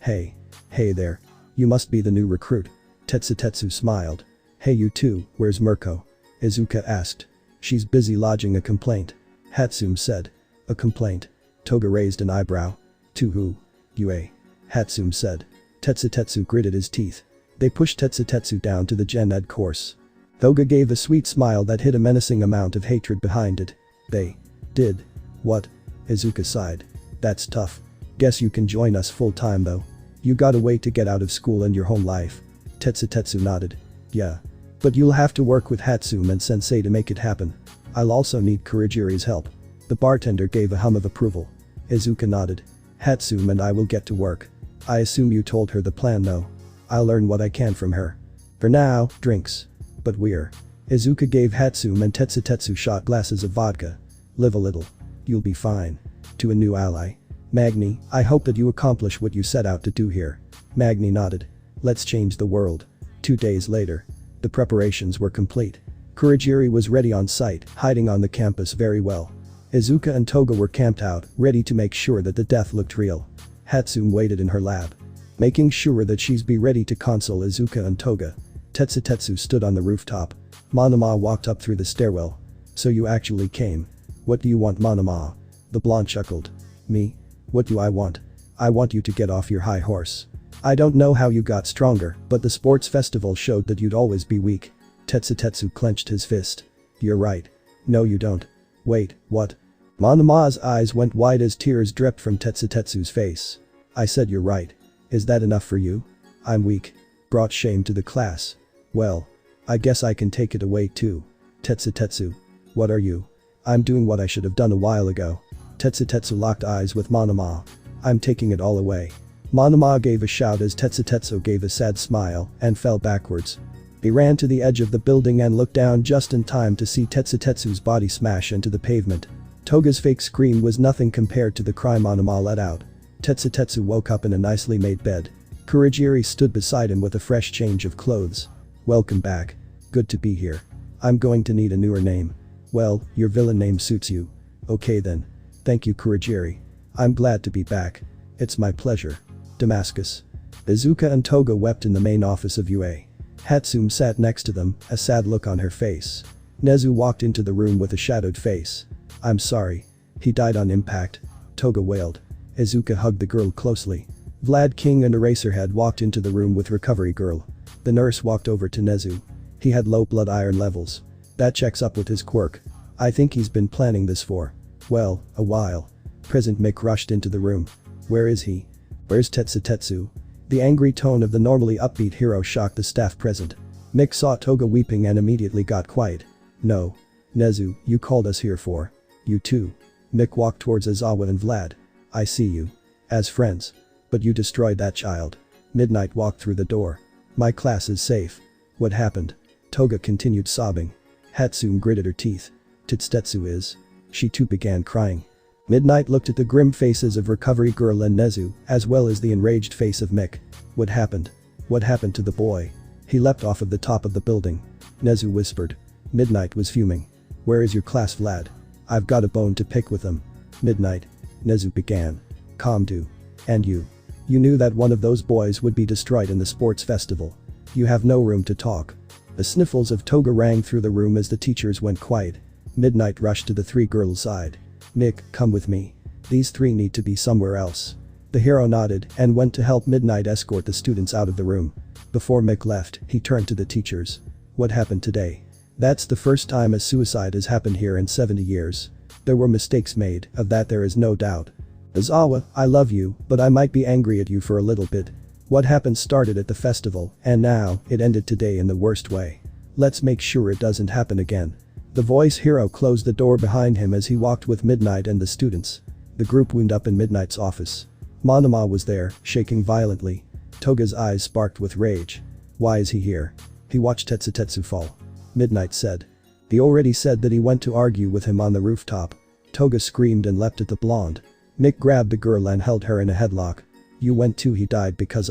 Hey. Hey there. You must be the new recruit. Tetsutetsu smiled. Hey you two, where's Mirko? Izuka asked. She's busy lodging a complaint. Hatsume said. A complaint? Toga raised an eyebrow. To who? Yue. Hatsume said. Tetsutetsu gritted his teeth. They pushed Tetsutetsu down to the Gen Ed course. Toga gave a sweet smile that hid a menacing amount of hatred behind it. They did. What? Izuka sighed. That's tough. Guess you can join us full time though. You gotta wait to get out of school and your home life. Tetsutetsu nodded. Yeah. But you'll have to work with Hatsume and Sensei to make it happen. I'll also need Kurogiri's help. The bartender gave a hum of approval. Izuka nodded. Hatsume and I will get to work. I assume you told her the plan though. I'll learn what I can from her. For now, drinks. But we're. Izuka gave Hatsume and Tetsutetsu shot glasses of vodka. Live a little. You'll be fine. To a new ally. Magni, I hope that you accomplish what you set out to do here. Magni nodded. Let's change the world. 2 days later. The preparations were complete. Kurogiri was ready on site, hiding on the campus very well. Izuka and Toga were camped out, ready to make sure that the death looked real. Hatsume waited in her lab. Making sure that she's be ready to console Izuka and Toga. Tetsutetsu stood on the rooftop. Monoma walked up through the stairwell. So you actually came. What do you want, Monoma? The blonde chuckled. Me? What do I want? I want you to get off your high horse. I don't know how you got stronger, but the sports festival showed that you'd always be weak. Tetsutetsu clenched his fist. You're right. No you don't. Wait, what? Monoma's eyes went wide as tears dripped from Tetsutetsu's face. I said you're right. Is that enough for you? I'm weak. Brought shame to the class. Well. I guess I can take it away too. Tetsutetsu. What are you? I'm doing what I should have done a while ago. Tetsutetsu locked eyes with Monoma. I'm taking it all away. Monoma gave a shout as Tetsutetsu gave a sad smile and fell backwards. He ran to the edge of the building and looked down just in time to see Tetsutetsu's body smash into the pavement. Toga's fake scream was nothing compared to the cry Monoma let out. Tetsutetsu woke up in a nicely made bed. Kurogiri stood beside him with a fresh change of clothes. Welcome back. Good to be here. I'm going to need a newer name. Well, your villain name suits you. Okay then. Thank you Kurogiri. I'm glad to be back. It's my pleasure. Damascus. Izuka and Toga wept in the main office of UA. Hatsume sat next to them, a sad look on her face. Nezu walked into the room with a shadowed face. I'm sorry. He died on impact. Toga wailed. Izuka hugged the girl closely. Vlad King and Eraserhead walked into the room with Recovery Girl. The nurse walked over to Nezu. He had low blood iron levels. That checks up with his quirk. I think he's been planning this for, well, a while. President Mick rushed into the room. Where is he? Where's Tetsutetsu? The angry tone of the normally upbeat hero shocked the staff present. Mick saw Toga weeping and immediately got quiet. No. Nezu, you called us here for. You too. Mick walked towards Aizawa and Vlad. I see you. As friends. But you destroyed that child. Midnight walked through the door. My class is safe. What happened? Toga continued sobbing. Hatsume gritted her teeth. Tetsutetsu is. She too began crying. Midnight looked at the grim faces of Recovery Girl and Nezu, as well as the enraged face of Mick. What happened? What happened to the boy? He leapt off of the top of the building. Nezu whispered. Midnight was fuming. Where is your class Vlad? I've got a bone to pick with them. Midnight. Nezu began. Calm do. And you. You knew that one of those boys would be destroyed in the sports festival. You have no room to talk. The sniffles of Toga rang through the room as the teachers went quiet. Midnight rushed to the three girls' side. Mick, come with me. These three need to be somewhere else. The hero nodded and went to help Midnight escort the students out of the room. Before Mick left, he turned to the teachers. What happened today? That's the first time a suicide has happened here in 70 years. There were mistakes made, of that there is no doubt. Aizawa, I love you, but I might be angry at you for a little bit. What happened started at the festival, and now, it ended today in the worst way. Let's make sure it doesn't happen again. The voice hero closed the door behind him as he walked with Midnight and the students. The group wound up in Midnight's office. Monoma was there, shaking violently. Toga's eyes sparked with rage. Why is he here? He watched Tetsutetsu fall. Midnight said. He already said that he went to argue with him on the rooftop. Toga screamed and leapt at the blonde. Mick grabbed the girl and held her in a headlock. You went too, he died because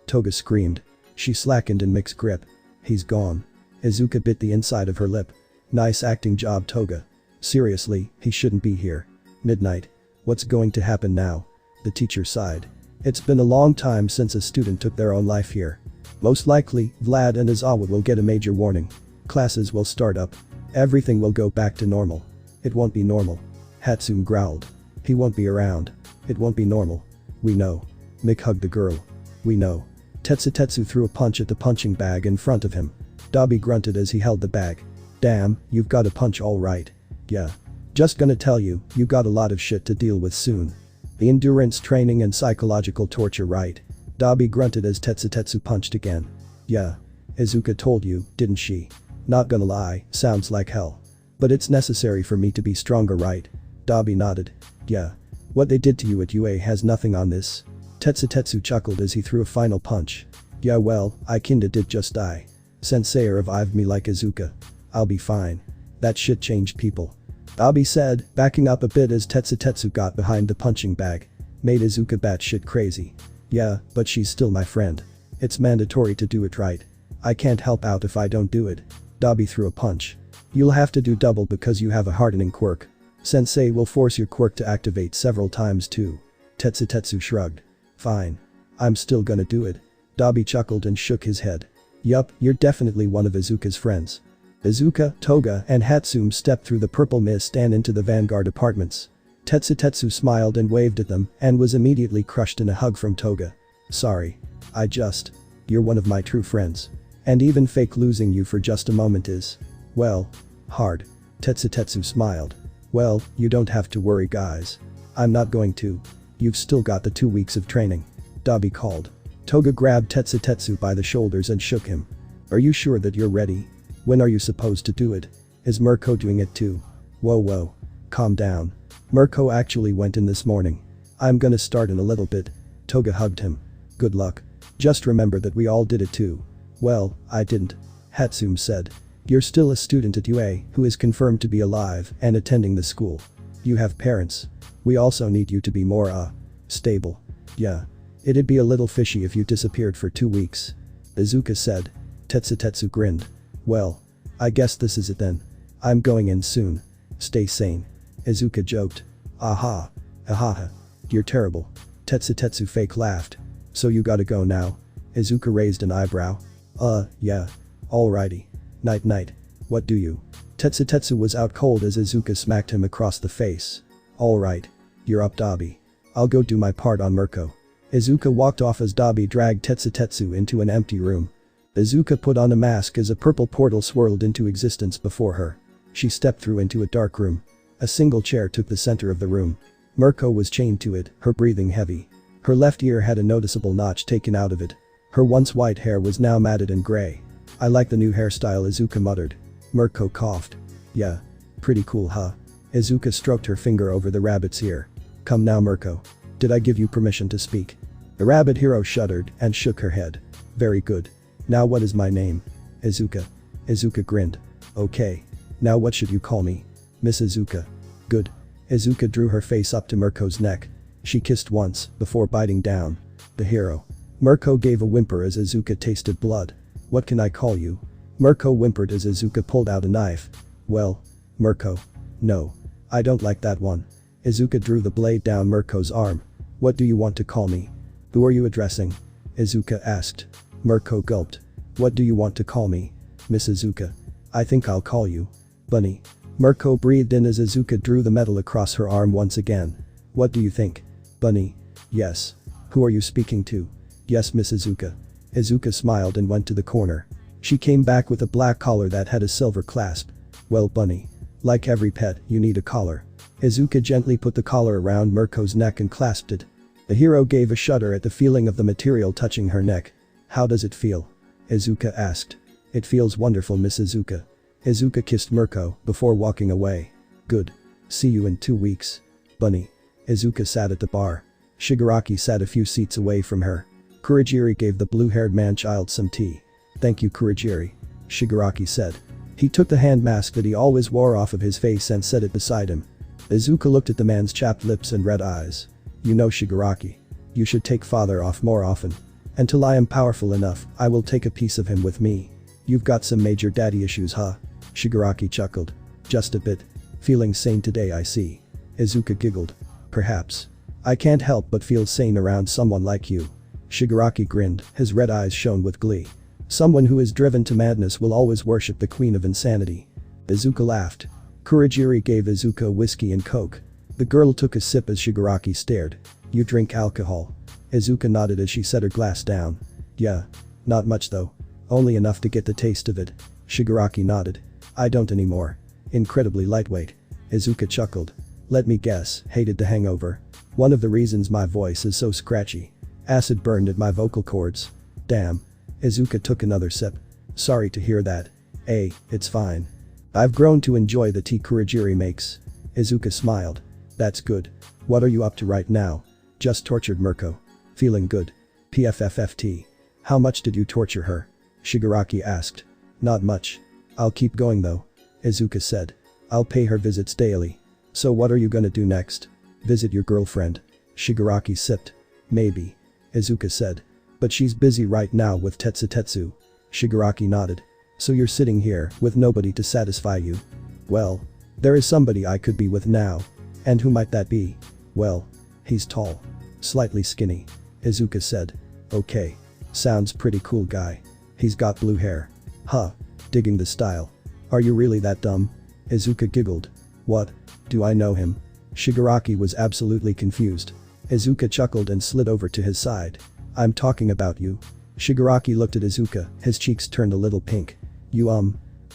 Toga screamed. She slackened in Mick's grip. He's gone. Izuka bit the inside of her lip. Nice acting job Toga. Seriously, he shouldn't be here. Midnight. What's going to happen now? The teacher sighed. It's been a long time since a student took their own life here. Most likely, Vlad and Aizawa will get a major warning. Classes will start up. Everything will go back to normal. It won't be normal. Hatsune growled. He won't be around. It won't be normal. We know. Mick hugged the girl. We know. Tetsu threw a punch at the punching bag in front of him. Dabi grunted as he held the bag. Damn, you've got a punch all right. Yeah. Just gonna tell you, you got a lot of shit to deal with soon. The endurance training and psychological torture, right? Dabi grunted as Tetsu punched again. Yeah. Izuka told you, didn't she? Not gonna lie, sounds like hell. But it's necessary for me to be stronger, right? Dabi nodded. Yeah. What they did to you at UA has nothing on this. Tetsu chuckled as he threw a final punch. Yeah, well, I kinda did just die. Sensei revived me like Izuka. I'll be fine. That shit changed people. Dabi said, backing up a bit as Tetsu got behind the punching bag. Made Izuka batshit crazy. Yeah, but she's still my friend. It's mandatory to do it right. I can't help out if I don't do it. Dabi threw a punch. You'll have to do double because you have a hardening quirk. Sensei will force your quirk to activate several times too. Tetsu shrugged. Fine. I'm still gonna do it. Dabi chuckled and shook his head. Yup, you're definitely one of Izuka's friends. Izuka, Toga, and Hatsune stepped through the purple mist and into the Vanguard apartments. Tetsu smiled and waved at them and was immediately crushed in a hug from Toga. Sorry. You're one of my true friends. And even fake losing you for just a moment is, well, hard. Tetsu smiled. Well, you don't have to worry, guys. I'm not going to. You've still got the 2 weeks of training. Dabi called. Toga grabbed Tetsu by the shoulders and shook him. Are you sure that you're ready? When are you supposed to do it? Is Mirko doing it too? Whoa. Calm down. Mirko actually went in this morning. I'm gonna start in a little bit. Toga hugged him. Good luck. Just remember that we all did it too. Well, I didn't. Hatsune said. You're still a student at UA who is confirmed to be alive and attending the school. You have parents. We also need you to be more, stable. Yeah. It'd be a little fishy if you disappeared for 2 weeks. Izuka said. Tetsu grinned. Well, I guess this is it then. I'm going in soon. Stay sane. Izuka joked. Aha. Ahaha. You're terrible. Tetsu fake laughed. So you gotta go now? Izuka raised an eyebrow. Yeah. Alrighty. Night. What do you? Tetsu was out cold as Izuka smacked him across the face. Alright. You're up, Dabi. I'll go do my part on Mirko. Izuka walked off as Dabi dragged Tetsu into an empty room. Izuka put on a mask as a purple portal swirled into existence before her. She stepped through into a dark room. A single chair took the center of the room. Mirko was chained to it, her breathing heavy. Her left ear had a noticeable notch taken out of it. Her once white hair was now matted and gray. I like the new hairstyle, Izuka muttered. Mirko coughed. Yeah. Pretty cool, huh? Izuka stroked her finger over the rabbit's ear. Come now, Mirko. Did I give you permission to speak? The rabbit hero shuddered and shook her head. Very good. Now what is my name? Izuka. Izuka grinned. Okay. Now what should you call me? Miss Izuka. Good. Izuka drew her face up to Mirko's neck. She kissed once, before biting down. The hero. Mirko gave a whimper as Izuka tasted blood. What can I call you? Mirko whimpered as Izuka pulled out a knife. Well, Mirko. No. I don't like that one. Izuka drew the blade down Mirko's arm. What do you want to call me? Who are you addressing? Izuka asked. Mirko gulped. What do you want to call me? Miss Izuka. I think I'll call you Bunny. Mirko breathed in as Izuka drew the metal across her arm once again. What do you think? Bunny. Yes. Who are you speaking to? Yes, Miss Izuka. Izuka smiled and went to the corner. She came back with a black collar that had a silver clasp. Well, Bunny. Like every pet, you need a collar. Izuka gently put the collar around Mirko's neck and clasped it. The hero gave a shudder at the feeling of the material touching her neck. How does it feel? Izuka asked. It feels wonderful, Miss Izuka. Izuka kissed Mirko before walking away. Good. See you in 2 weeks. Bunny. Izuka sat at the bar. Shigaraki sat a few seats away from her. Kurogiri gave the blue-haired man-child some tea. Thank you, Kurogiri. Shigaraki said. He took the hand mask that he always wore off of his face and set it beside him. Izuka looked at the man's chapped lips and red eyes. You know, Shigaraki. You should take father off more often. Until I am powerful enough, I will take a piece of him with me. You've got some major daddy issues, huh? Shigaraki chuckled. Just a bit. Feeling sane today, I see. Izuka giggled. Perhaps. I can't help but feel sane around someone like you. Shigaraki grinned, his red eyes shone with glee. Someone who is driven to madness will always worship the queen of insanity. Izuka laughed. Kurogiri gave Izuka whiskey and coke. The girl took a sip as Shigaraki stared. You drink alcohol? Izuka nodded as she set her glass down. Yeah. Not much though. Only enough to get the taste of it. Shigaraki nodded. I don't anymore. Incredibly lightweight. Izuka chuckled. Let me guess, hated the hangover. One of the reasons my voice is so scratchy. Acid burned at my vocal cords. Damn. Izuka took another sip. Sorry to hear that. It's fine. I've grown to enjoy the tea Kurogiri makes. Izuka smiled. That's good. What are you up to right now? Just tortured Mirko. Feeling good. PFFFT. How much did you torture her? Shigaraki asked. Not much. I'll keep going though. Izuka said. I'll pay her visits daily. So what are you gonna do next? Visit your girlfriend. Shigaraki sipped. Maybe. Izuka said. But she's busy right now with Tetsu. Shigaraki nodded. So you're sitting here with nobody to satisfy you? Well. There is somebody I could be with now. And who might that be? Well. He's tall. Slightly skinny. Izuka said. Okay. Sounds pretty cool guy. He's got blue hair. Huh. Digging the style. Are you really that dumb? Izuka giggled. What? Do I know him? Shigaraki was absolutely confused. Izuka chuckled and slid over to his side. I'm talking about you. Shigaraki looked at Izuka, his cheeks turned a little pink. You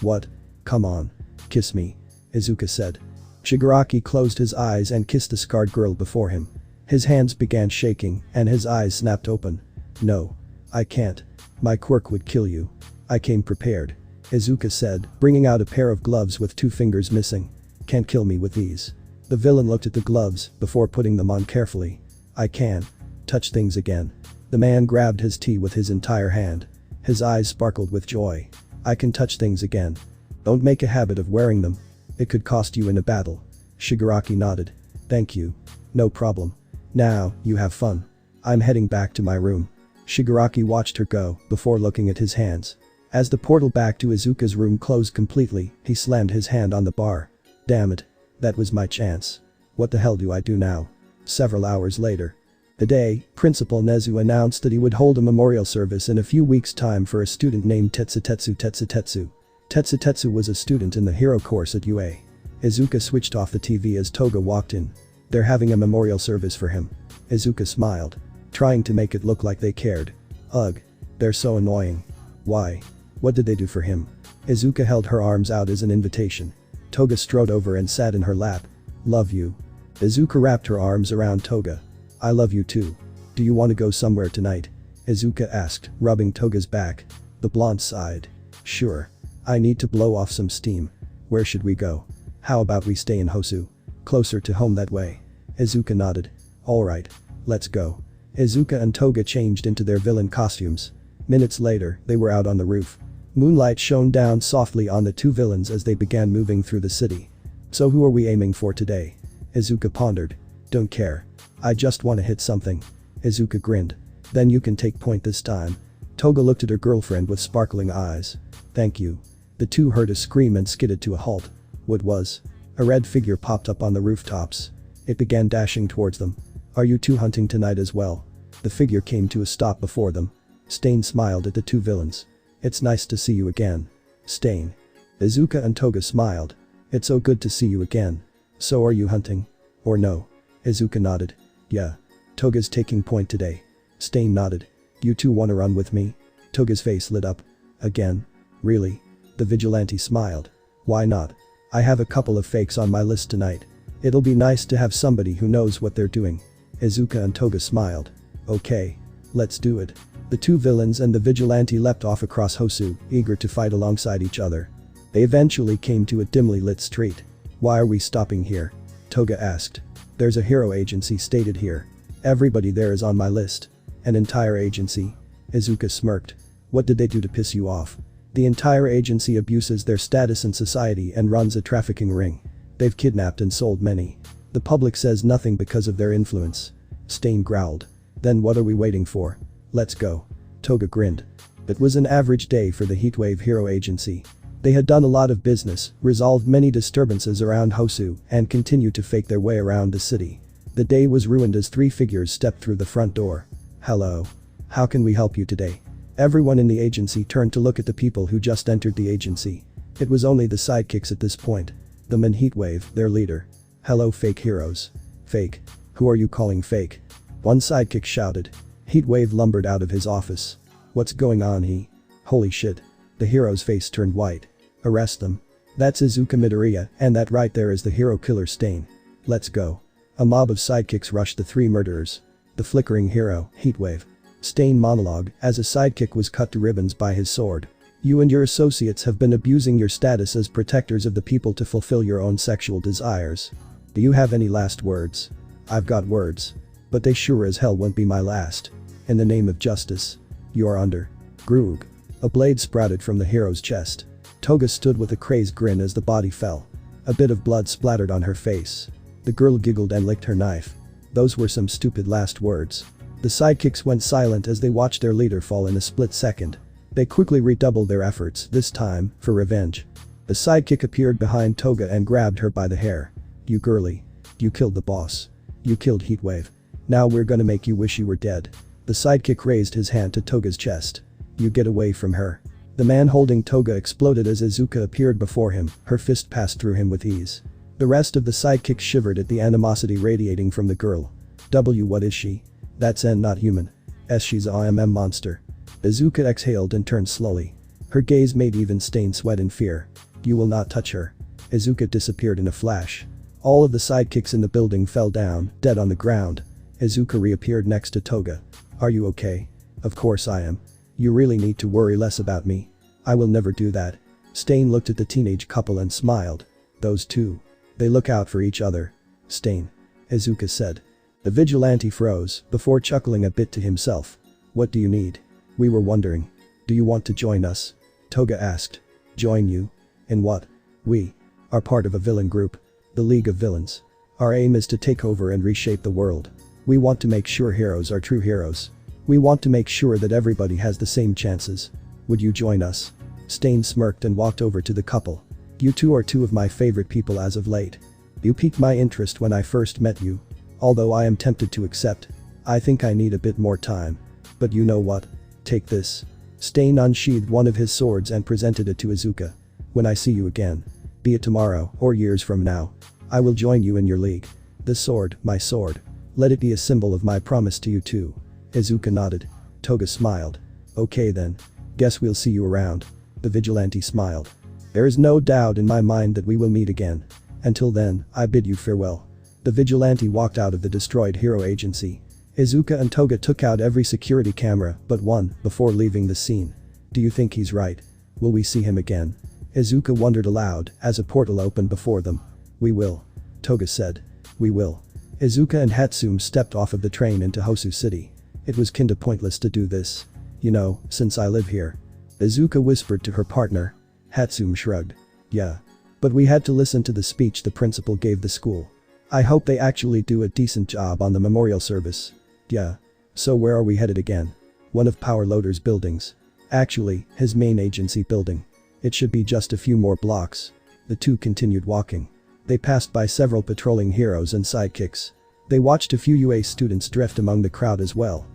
what? Come on. Kiss me. Izuka said. Shigaraki closed his eyes and kissed the scarred girl before him. His hands began shaking and his eyes snapped open. No. I can't. My quirk would kill you. I came prepared. Izuka said, bringing out a pair of gloves with 2 fingers missing. Can't kill me with these. The villain looked at the gloves before putting them on carefully. I can. Touch things again. The man grabbed his tea with his entire hand. His eyes sparkled with joy. I can touch things again. Don't make a habit of wearing them. It could cost you in a battle. Shigaraki nodded. Thank you. No problem. Now, you have fun. I'm heading back to my room. Shigaraki watched her go before looking at his hands. As the portal back to Izuka's room closed completely, he slammed his hand on the bar. Damn it. That was my chance. What the hell do I do now? Several hours later. Today, Principal Nezu announced that he would hold a memorial service in a few weeks' time for a student named Tetsu. Tetsu was a student in the hero course at UA. Izuka switched off the TV as Toga walked in. They're having a memorial service for him. Izuka smiled. Trying to make it look like they cared. Ugh. They're so annoying. Why? What did they do for him? Izuka held her arms out as an invitation. Toga strode over and sat in her lap. Love you. Izuka wrapped her arms around Toga. I love you too. Do you want to go somewhere tonight? Izuka asked, rubbing Toga's back. The blonde sighed. Sure. I need to blow off some steam. Where should we go? How about we stay in Hosu? Closer to home that way. Izuka nodded. Alright. Let's go. Izuka and Toga changed into their villain costumes. Minutes later, they were out on the roof. Moonlight shone down softly on the 2 villains as they began moving through the city. So who are we aiming for today? Izuka pondered. Don't care. I just want to hit something. Izuka grinned. Then you can take point this time. Toga looked at her girlfriend with sparkling eyes. Thank you. The 2 heard a scream and skidded to a halt. What was? A red figure popped up on the rooftops. It began dashing towards them. Are you 2 hunting tonight as well? The figure came to a stop before them. Stain smiled at the 2 villains. It's nice to see you again. Stain. Izuka and Toga smiled. It's so good to see you again. So are you hunting? Or no? Izuka nodded. Yeah. Toga's taking point today. Stain nodded. You 2 wanna run with me? Toga's face lit up. Again? Really? The vigilante smiled. Why not? I have a couple of fakes on my list tonight. It'll be nice to have somebody who knows what they're doing. Izuka and Toga smiled. Okay. Let's do it. The 2 villains and the vigilante leapt off across Hosu, eager to fight alongside each other. They eventually came to a dimly lit street. Why are we stopping here? Toga asked. There's a hero agency stated here. Everybody there is on my list. An entire agency? Izuka smirked. What did they do to piss you off? The entire agency abuses their status in society and runs a trafficking ring. They've kidnapped and sold many. The public says nothing because of their influence. Stain growled. Then what are we waiting for? Let's go. Toga grinned. It was an average day for the Heatwave Hero Agency. They had done a lot of business, resolved many disturbances around Hosu, and continued to fake their way around the city. The day was ruined as 3 figures stepped through the front door. Hello. How can we help you today? Everyone in the agency turned to look at the people who just entered the agency. It was only the sidekicks at this point. The men Heatwave, their leader. Hello fake heroes. Fake? Who are you calling fake? One sidekick shouted. Heatwave lumbered out of his office. What's going on Holy shit. The hero's face turned white. Arrest them. That's Izuka Midoriya, and that right there is the hero killer Stain. Let's go. A mob of sidekicks rushed the three murderers. The flickering hero, Heatwave. Stain monologue as a sidekick was cut to ribbons by his sword. You and your associates have been abusing your status as protectors of the people to fulfill your own sexual desires. Do you have any last words? I've got words. But they sure as hell won't be my last. In the name of justice. You're under. Groog. A blade sprouted from the hero's chest. Toga stood with a crazed grin as the body fell. A bit of blood splattered on her face. The girl giggled and licked her knife. Those were some stupid last words. The sidekicks went silent as they watched their leader fall in a split second. They quickly redoubled their efforts, this time, for revenge. The sidekick appeared behind Toga and grabbed her by the hair. You girly. You killed the boss. You killed Heatwave. Now we're gonna make you wish you were dead. The sidekick raised his hand to Toga's chest. You get away from her. The man holding Toga exploded as Izuka appeared before him, her fist passed through him with ease. The rest of the sidekicks shivered at the animosity radiating from the girl. What is she? That's N not human. She's a IMM monster. Izuka exhaled and turned slowly. Her gaze made even Stain sweat in fear. You will not touch her. Izuka disappeared in a flash. All of the sidekicks in the building fell down, dead on the ground. Izuka reappeared next to Toga. Are you okay? Of course I am. You really need to worry less about me. I will never do that. Stain looked at the teenage couple and smiled. Those two. They look out for each other. Stain. Izuka said. The vigilante froze, before chuckling a bit to himself. What do you need? We were wondering. Do you want to join us? Toga asked. Join you? In what? We are part of a villain group. The League of Villains. Our aim is to take over and reshape the world. We want to make sure heroes are true heroes. We want to make sure that everybody has the same chances. Would you join us? Stain smirked and walked over to the couple. You two are two of my favorite people as of late. You piqued my interest when I first met you. Although I am tempted to accept. I think I need a bit more time. But you know what? Take this. Stain unsheathed one of his swords and presented it to Izuka. When I see you again. Be it tomorrow or years from now. I will join you in your league. This sword, my sword. Let it be a symbol of my promise to you too. Izuka nodded. Toga smiled. Okay then. Guess we'll see you around. The vigilante smiled. There is no doubt in my mind that we will meet again. Until then, I bid you farewell. The vigilante walked out of the destroyed hero agency. Izuka and Toga took out every security camera but one before leaving the scene. Do you think he's right? Will we see him again? Izuka wondered aloud as a portal opened before them. We will. Toga said. We will. Izuka and Hatsum stepped off of the train into Hosu City. It was kinda pointless to do this. You know, since I live here. Izuka whispered to her partner. Hatsum shrugged. Yeah. But we had to listen to the speech the principal gave the school. I hope they actually do a decent job on the memorial service. Yeah. So where are we headed again? One of Power Loader's buildings. Actually, his main agency building. It should be just a few more blocks. The two continued walking. They passed by several patrolling heroes and sidekicks. They watched a few UA students drift among the crowd as well.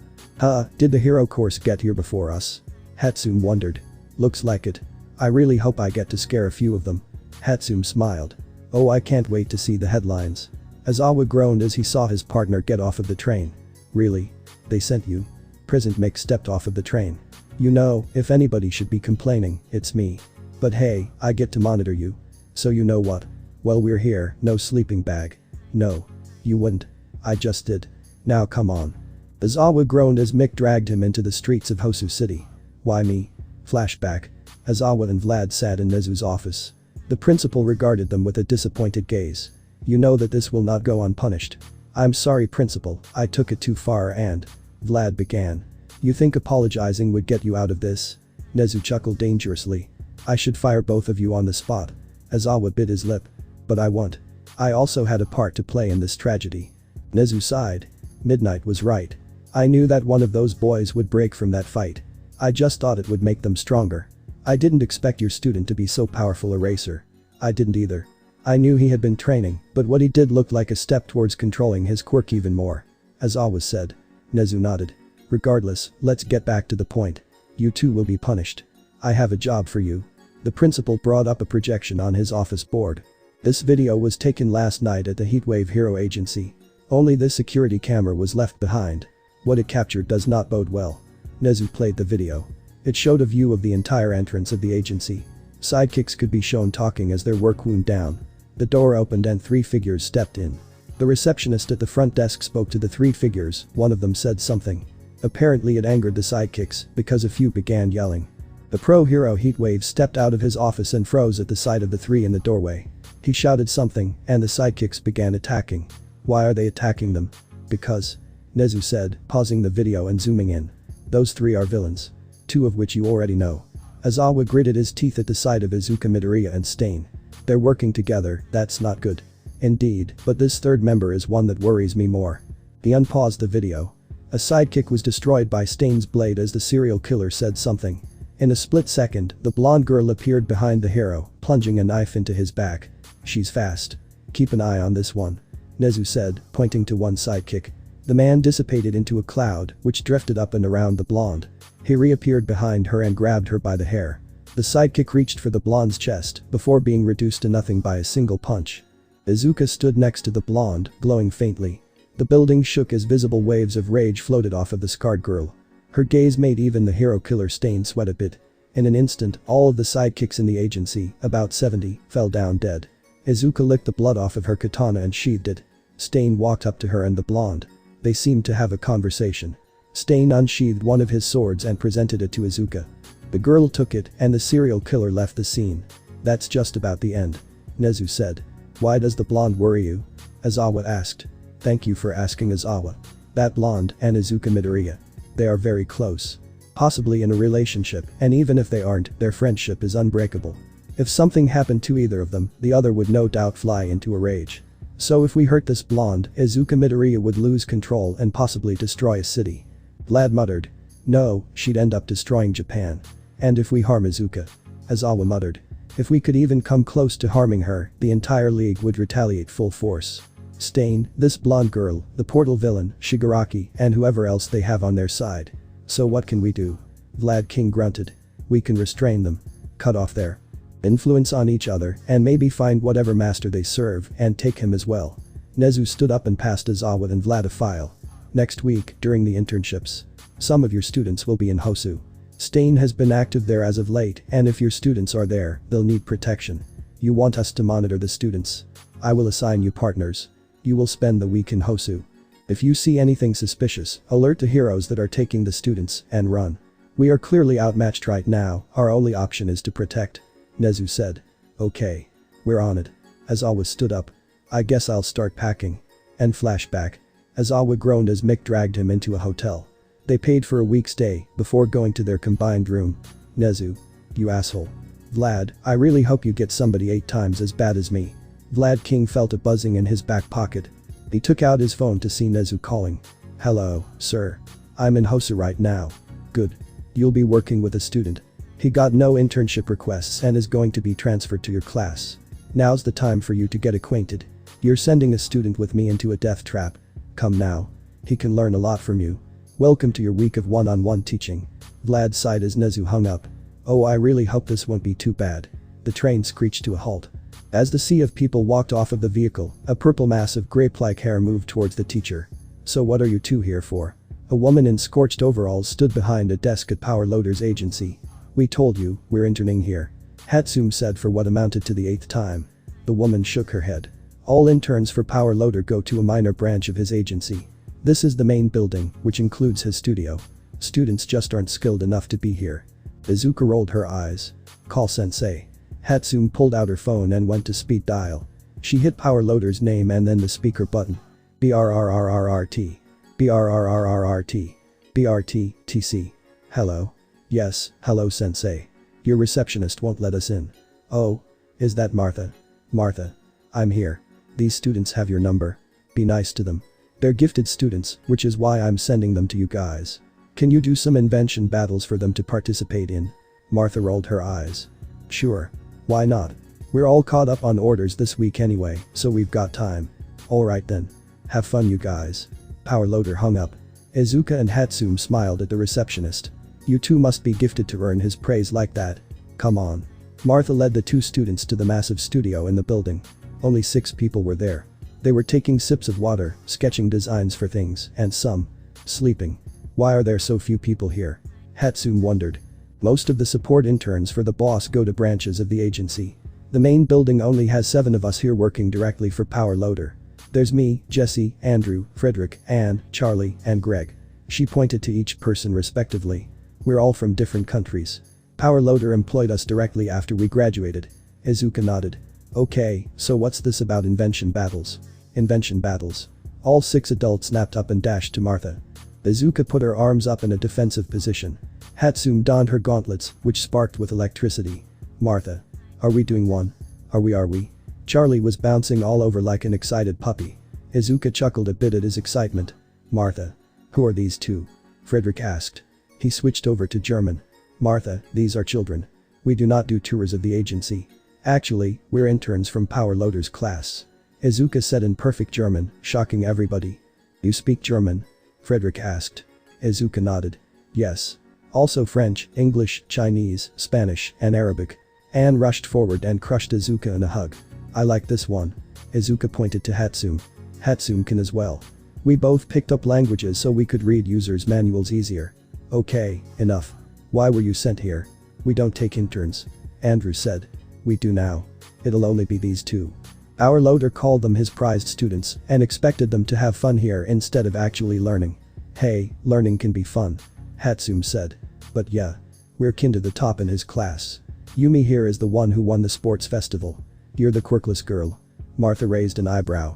Did the hero course get here before us? Hatsum wondered. Looks like it. I really hope I get to scare a few of them. Hatsum smiled. Oh, I can't wait to see the headlines. Aizawa groaned as he saw his partner get off of the train. Really? They sent you? Present Mick stepped off of the train. You know, if anybody should be complaining, it's me. But hey, I get to monitor you. So you know what? Well, we're here, no sleeping bag. No. You wouldn't. I just did. Now come on. Aizawa groaned as Mick dragged him into the streets of Hosu City. Why me? Flashback. Aizawa and Vlad sat in Nezu's office. The principal regarded them with a disappointed gaze. You know that this will not go unpunished. I'm sorry principal, I took it too far and… Vlad began. You think apologizing would get you out of this? Nezu chuckled dangerously. I should fire both of you on the spot. Aizawa bit his lip. But I won't. I also had a part to play in this tragedy. Nezu sighed. Midnight was right. I knew that one of those boys would break from that fight. I just thought it would make them stronger. I didn't expect your student to be so powerful a racer. I didn't either. I knew he had been training, but what he did looked like a step towards controlling his quirk even more. Aizawa said. Nezu nodded. Regardless, let's get back to the point. You two will be punished. I have a job for you. The principal brought up a projection on his office board. This video was taken last night at the Heatwave Hero Agency. Only this security camera was left behind. What it captured does not bode well. Nezu played the video. It showed a view of the entire entrance of the agency. Sidekicks could be shown talking as their work wound down. The door opened and 3 figures stepped in. The receptionist at the front desk spoke to the 3 figures, one of them said something. Apparently it angered the sidekicks because a few began yelling. The pro-hero Heatwave stepped out of his office and froze at the sight of the 3 in the doorway. He shouted something and the sidekicks began attacking. Why are they attacking them? Because. Nezu said, pausing the video and zooming in. Those 3 are villains. 2 of which you already know. Aizawa gritted his teeth at the sight of Izuka Midoriya and Stain. They're working together, that's not good. Indeed, but this 3rd member is one that worries me more. He unpaused the video. A sidekick was destroyed by Stain's blade as the serial killer said something. In a split second, the blonde girl appeared behind the hero, plunging a knife into his back. She's fast. Keep an eye on this one. Nezu said, pointing to one sidekick. The man dissipated into a cloud, which drifted up and around the blonde. He reappeared behind her and grabbed her by the hair. The sidekick reached for the blonde's chest before being reduced to nothing by a single punch. Izuka stood next to the blonde, glowing faintly. The building shook as visible waves of rage floated off of the scarred girl. Her gaze made even the hero killer Stain sweat a bit. In an instant, all of the sidekicks in the agency, about 70, fell down dead. Izuka licked the blood off of her katana and sheathed it. Stain walked up to her and the blonde. They seemed to have a conversation. Stain unsheathed one of his swords and presented it to Izuka. The girl took it and the serial killer left the scene. That's just about the end. Nezu said. Why does the blonde worry you? Aizawa asked. Thank you for asking Aizawa. That blonde and Izuka Midoriya. They are very close. Possibly in a relationship, and even if they aren't, their friendship is unbreakable. If something happened to either of them, the other would no doubt fly into a rage. So if we hurt this blonde, Izuka Midoriya would lose control and possibly destroy a city. Vlad muttered. No, she'd end up destroying Japan. And if we harm Izuka? Aizawa muttered. If we could even come close to harming her, the entire league would retaliate full force. Stain, this blonde girl, the portal villain, Shigaraki, and whoever else they have on their side. So what can we do? Vlad King grunted. We can restrain them. Cut off their influence on each other and maybe find whatever master they serve and take him as well. Nezu stood up and passed Aizawa and Vlad a file. Next week, during the internships. Some of your students will be in Hosu. Stain has been active there as of late and if your students are there, they'll need protection. You want us to monitor the students. I will assign you partners. You will spend the week in Hosu. If you see anything suspicious, alert the heroes that are taking the students and run. We are clearly outmatched right now, our only option is to protect. Nezu said. Okay. We're on it. Aizawa stood up. I guess I'll start packing. And flashback. Aizawa groaned as Mick dragged him into a hotel. They paid for a week's stay before going to their combined room. Nezu. You asshole. Vlad, I really hope you get somebody 8 times as bad as me. Vlad King felt a buzzing in his back pocket. He took out his phone to see Nezu calling. Hello, sir. I'm in Hosu right now. Good. You'll be working with a student. He got no internship requests and is going to be transferred to your class. Now's the time for you to get acquainted. You're sending a student with me into a death trap. Come now. He can learn a lot from you. Welcome to your week of one-on-one teaching. Vlad sighed as Nezu hung up. Oh, I really hope this won't be too bad. The train screeched to a halt. As the sea of people walked off of the vehicle, a purple mass of grape-like hair moved towards the teacher. So what are you two here for? A woman in scorched overalls stood behind a desk at Power Loader's agency. We told you, we're interning here. Hatsum said for what amounted to the 8th time. The woman shook her head. All interns for Power Loader go to a minor branch of his agency. This is the main building, which includes his studio. Students just aren't skilled enough to be here. Izuka rolled her eyes. Call sensei. Hatsum pulled out her phone and went to speed dial. She hit Power Loader's name and then the speaker button. BRRRRRT. BRRRRRT. BRT, TC. Hello. Yes, hello sensei. Your receptionist won't let us in. Oh. Is that Martha? Martha. I'm here. These students have your number. Be nice to them. They're gifted students, which is why I'm sending them to you guys. Can you do some invention battles for them to participate in? Martha rolled her eyes. Sure. Why not? We're all caught up on orders this week anyway, so we've got time. Alright then. Have fun you guys. Power Loader hung up. Izuka and Hatsum smiled at the receptionist. You two must be gifted to earn his praise like that. Come on. Martha led the two students to the massive studio in the building. Only 6 people were there. They were taking sips of water, sketching designs for things, and some sleeping. Why are there so few people here? Hatsune wondered. Most of the support interns for the boss go to branches of the agency. The main building only has 7 of us here working directly for Power Loader. There's me, Jesse, Andrew, Frederick, Anne, Charlie, and Greg. She pointed to each person respectively. We're all from different countries. Power Loader employed us directly after we graduated. Izuka nodded. Okay, so what's this about invention battles? Invention battles. All 6 adults snapped up and dashed to Martha. Izuka put her arms up in a defensive position. Hatsune donned her gauntlets, which sparked with electricity. Martha. Are we doing one? Are we? Charlie was bouncing all over like an excited puppy. Izuka chuckled a bit at his excitement. Martha. Who are these two? Frederick asked. He switched over to German. Martha, these are children. We do not do tours of the agency. Actually, we're interns from Power Loader's class. Izuka said in perfect German, shocking everybody. You speak German? Frederick asked. Izuka nodded. Yes. Also French, English, Chinese, Spanish, and Arabic. Anne rushed forward and crushed Izuka in a hug. I like this one. Izuka pointed to Hatsune. Hatsune can as well. We both picked up languages so we could read users' manuals easier. Okay, enough. Why were you sent here? We don't take interns. Andrew said. We do now. It'll only be these 2. Our loader called them his prized students and expected them to have fun here instead of actually learning. Hey, learning can be fun. Hatsune said. But yeah. We're kin to the top in his class. Yumi here is the one who won the sports festival. You're the quirkless girl. Martha raised an eyebrow.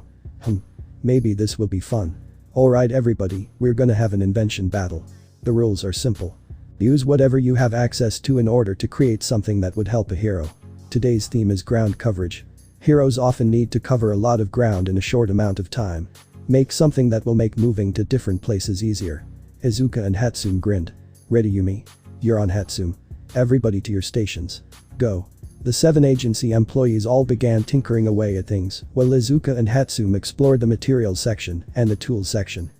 Maybe this will be fun. Alright everybody, we're gonna have an invention battle. The rules are simple. Use whatever you have access to in order to create something that would help a hero. Today's theme is ground coverage. Heroes often need to cover a lot of ground in a short amount of time. Make something that will make moving to different places easier. Izuka and Hatsune grinned. Ready Yumi? You're on Hatsune. Everybody to your stations. Go. The 7 agency employees all began tinkering away at things, while Izuka and Hatsune explored the materials section and the tools section.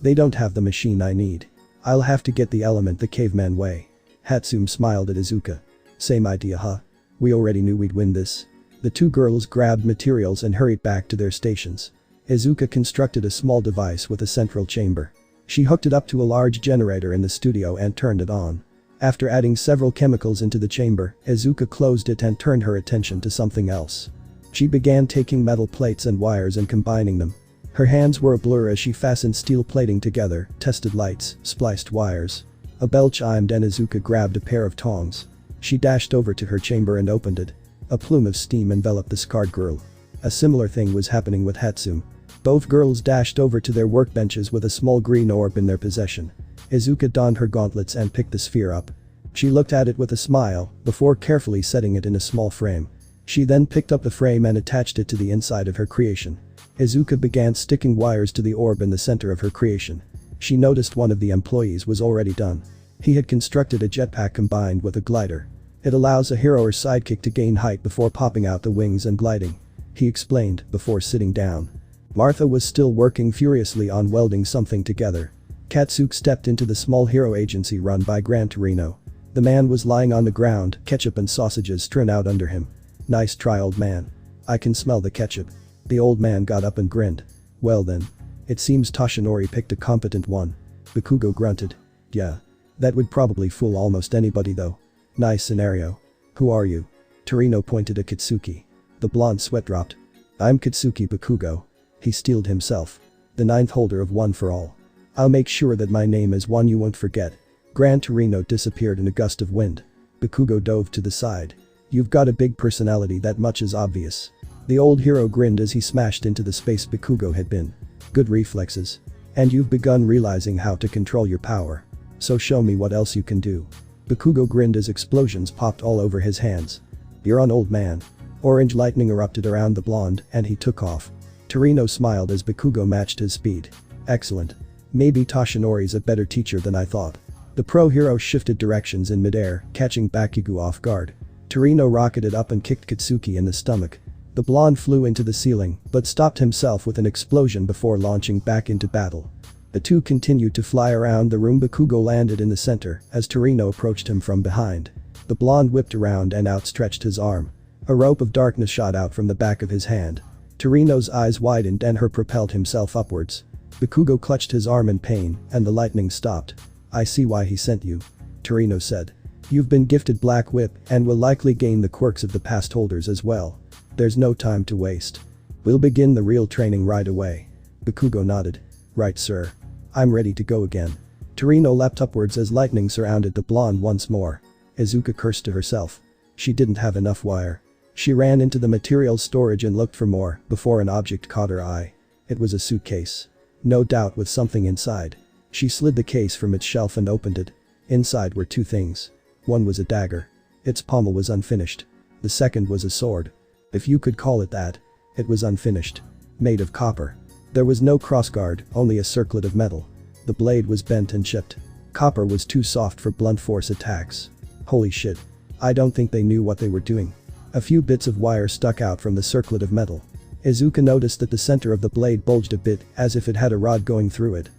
They don't have the machine I need. I'll have to get the element the caveman way. Hatsune smiled at Izuka. Same idea huh? We already knew we'd win this. The 2 girls grabbed materials and hurried back to their stations. Izuka constructed a small device with a central chamber. She hooked it up to a large generator in the studio and turned it on. After adding several chemicals into the chamber, Izuka closed it and turned her attention to something else. She began taking metal plates and wires and combining them. Her hands were a blur as she fastened steel plating together, tested lights, spliced wires. A bell chimed and Izuka grabbed a pair of tongs. She dashed over to her chamber and opened it. A plume of steam enveloped the scarred girl. A similar thing was happening with Hatsune. Both girls dashed over to their workbenches with a small green orb in their possession. Izuka donned her gauntlets and picked the sphere up. She looked at it with a smile, before carefully setting it in a small frame. She then picked up the frame and attached it to the inside of her creation. Izuka began sticking wires to the orb in the center of her creation. She noticed one of the employees was already done. He had constructed a jetpack combined with a glider. It allows a hero or sidekick to gain height before popping out the wings and gliding. He explained before sitting down. Martha was still working furiously on welding something together. Katsuki stepped into the small hero agency run by Gran Torino. The man was lying on the ground, ketchup and sausages strewn out under him. Nice try old man. I can smell the ketchup. The old man got up and grinned. Well then. It seems Toshinori picked a competent one. Bakugo grunted. Yeah. That would probably fool almost anybody though. Nice scenario. Who are you? Torino pointed at Katsuki. The blonde sweat dropped. I'm Katsuki Bakugo. He steeled himself. The 9th holder of One for All. I'll make sure that my name is one you won't forget. Gran Torino disappeared in a gust of wind. Bakugo dove to the side. You've got a big personality, that much is obvious. The old hero grinned as he smashed into the space Bakugo had been. Good reflexes. And you've begun realizing how to control your power. So show me what else you can do. Bakugo grinned as explosions popped all over his hands. You're on old man. Orange lightning erupted around the blonde and he took off. Torino smiled as Bakugo matched his speed. Excellent. Maybe Toshinori's a better teacher than I thought. The pro hero shifted directions in midair, catching Bakugo off guard. Torino rocketed up and kicked Katsuki in the stomach. The blonde flew into the ceiling, but stopped himself with an explosion before launching back into battle. The two continued to fly around the room. Bakugo landed in the center as Torino approached him from behind. The blonde whipped around and outstretched his arm. A rope of darkness shot out from the back of his hand. Torino's eyes widened and her propelled himself upwards. Bakugo clutched his arm in pain, and the lightning stopped. "I see why he sent you," Torino said. "You've been gifted Black Whip and will likely gain the quirks of the past holders as well. There's no time to waste. We'll begin the real training right away." Bakugo nodded. "Right, sir. I'm ready to go again." Torino leapt upwards as lightning surrounded the blonde once more. Izuka cursed to herself. She didn't have enough wire. She ran into the materials storage and looked for more before an object caught her eye. It was a suitcase. No doubt with something inside. She slid the case from its shelf and opened it. Inside were two things. One was a dagger. Its pommel was unfinished. The second was a sword. If you could call it that. It was unfinished. Made of copper. There was no crossguard, only a circlet of metal. The blade was bent and chipped. Copper was too soft for blunt force attacks. Holy shit. I don't think they knew what they were doing. A few bits of wire stuck out from the circlet of metal. Izuka noticed that the center of the blade bulged a bit as if it had a rod going through it.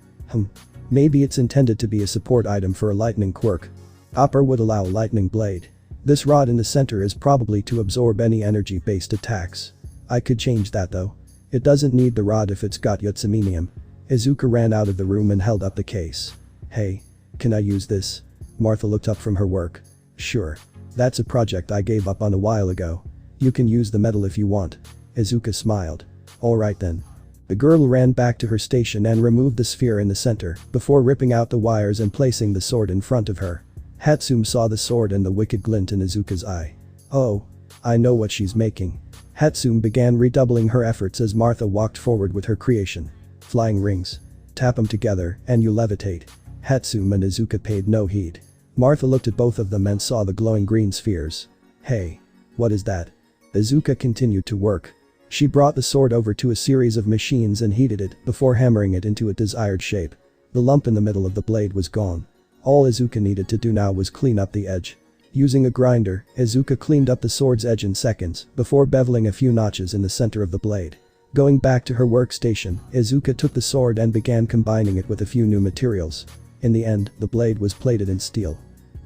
Maybe it's intended to be a support item for a lightning quirk. Copper would allow a lightning blade. This rod in the center is probably to absorb any energy-based attacks. I could change that though. It doesn't need the rod if it's got Yutsaminium. Izuka ran out of the room and held up the case. "Hey. Can I use this?" Martha looked up from her work. "Sure. That's a project I gave up on a while ago. You can use the metal if you want." Izuka smiled. "Alright then." The girl ran back to her station and removed the sphere in the center before ripping out the wires and placing the sword in front of her. Hatsume saw the sword and the wicked glint in Izuka's eye. "Oh. I know what she's making." Hatsume began redoubling her efforts as Martha walked forward with her creation. "Flying rings. Tap them together and you levitate." Hatsume and Izuka paid no heed. Martha looked at both of them and saw the glowing green spheres. "Hey. What is that?" Izuka continued to work. She brought the sword over to a series of machines and heated it before hammering it into a desired shape. The lump in the middle of the blade was gone. All Izuka needed to do now was clean up the edge. Using a grinder, Izuka cleaned up the sword's edge in seconds before beveling a few notches in the center of the blade. Going back to her workstation, Izuka took the sword and began combining it with a few new materials. In the end, the blade was plated in steel.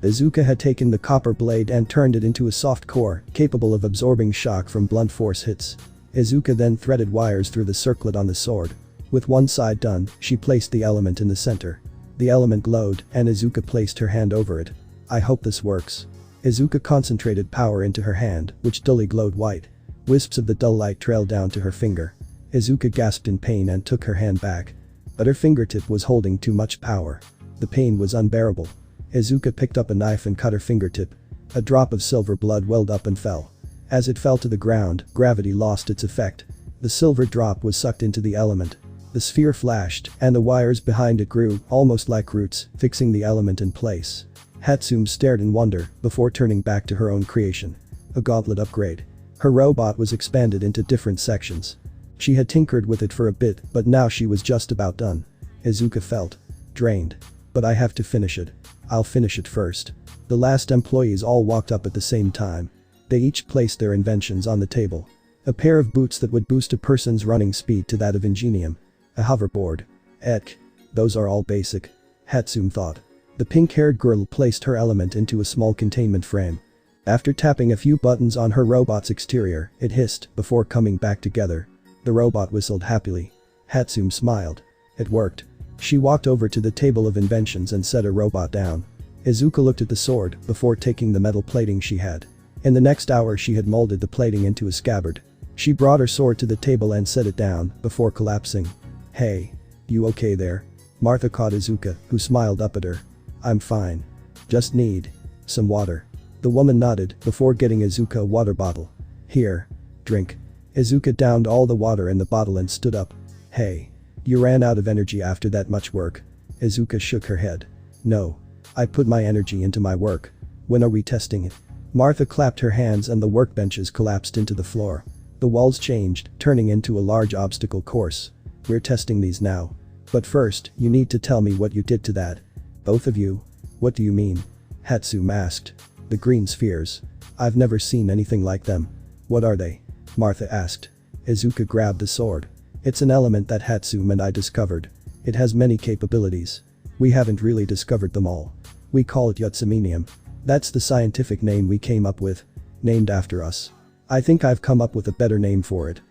Izuka had taken the copper blade and turned it into a soft core capable of absorbing shock from blunt force hits. Izuka then threaded wires through the circlet on the sword. With one side done, she placed the element in the center. The element glowed and Izuka placed her hand over it. "I hope this works." Izuka concentrated power into her hand, which dully glowed white. Wisps of the dull light trailed down to her finger. Izuka gasped in pain and took her hand back. But her fingertip was holding too much power. The pain was unbearable. Izuka picked up a knife and cut her fingertip. A drop of silver blood welled up and fell. As it fell to the ground, gravity lost its effect. The silver drop was sucked into the element. The sphere flashed, and the wires behind it grew, almost like roots, fixing the element in place. Hatsume stared in wonder before turning back to her own creation. A gauntlet upgrade. Her robot was expanded into different sections. She had tinkered with it for a bit, but now she was just about done. Izuka felt drained. "But I have to finish it. I'll finish it first." The last employees all walked up at the same time. They each placed their inventions on the table. A pair of boots that would boost a person's running speed to that of Ingenium. A hoverboard. Eck. Those are all basic. Hatsume thought. The pink-haired girl placed her element into a small containment frame. After tapping a few buttons on her robot's exterior, it hissed before coming back together. The robot whistled happily. Hatsume smiled. It worked. She walked over to the table of inventions and set her robot down. Izuka looked at the sword before taking the metal plating she had. In the next hour she had molded the plating into a scabbard. She brought her sword to the table and set it down before collapsing. "Hey. You okay there?" Martha caught Izuka, who smiled up at her. "I'm fine. Just need some water." The woman nodded before getting Izuka a water bottle. "Here. Drink." Izuka downed all the water in the bottle and stood up. "Hey. You ran out of energy after that much work." Izuka shook her head. "No. I put my energy into my work. When are we testing it?" Martha clapped her hands and the workbenches collapsed into the floor. The walls changed, turning into a large obstacle course. "We're testing these now. But first, you need to tell me what you did to that." "Both of you? What do you mean?" Hatsume asked. "The green spheres. I've never seen anything like them." "What are they?" Martha asked. Izuka grabbed the sword. "It's an element that Hatsume and I discovered. It has many capabilities. We haven't really discovered them all. We call it Yutsaminium. That's the scientific name we came up with. Named after us. I think I've come up with a better name for it.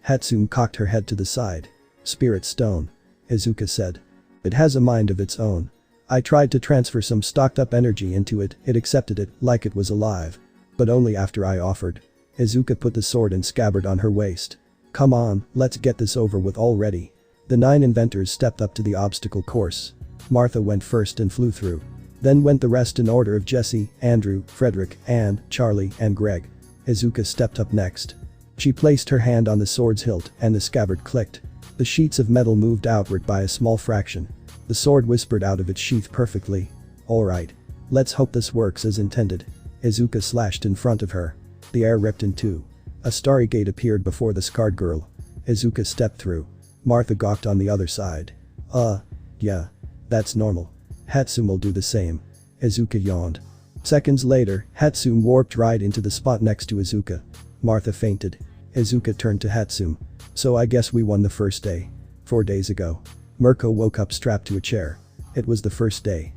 Hatsune cocked her head to the side. Spirit stone. Izuka said. It has a mind of its own. I tried to transfer some stocked up energy into it accepted it like it was alive. But only after I offered. Izuka put the sword and scabbard on her waist. Come on, let's get this over with already. The 9 inventors stepped up to the obstacle course. Martha went first and flew through. Then went the rest in order of Jesse, Andrew, Frederick, Anne, Charlie, and Greg. Izuka stepped up next. She placed her hand on the sword's hilt and the scabbard clicked. The sheets of metal moved outward by a small fraction. The sword whispered out of its sheath perfectly. Alright. Let's hope this works as intended. Izuka slashed in front of her. The air ripped in two. A starry gate appeared before the scarred girl. Izuka stepped through. Martha gawked on the other side. Yeah. That's normal. Hatsune will do the same. Izuka yawned. Seconds later, Hatsune warped right into the spot next to Izuka. Martha fainted. Izuka turned to Hatsune. So I guess we won the first day. 4 days ago. Mirko woke up strapped to a chair. It was the first day.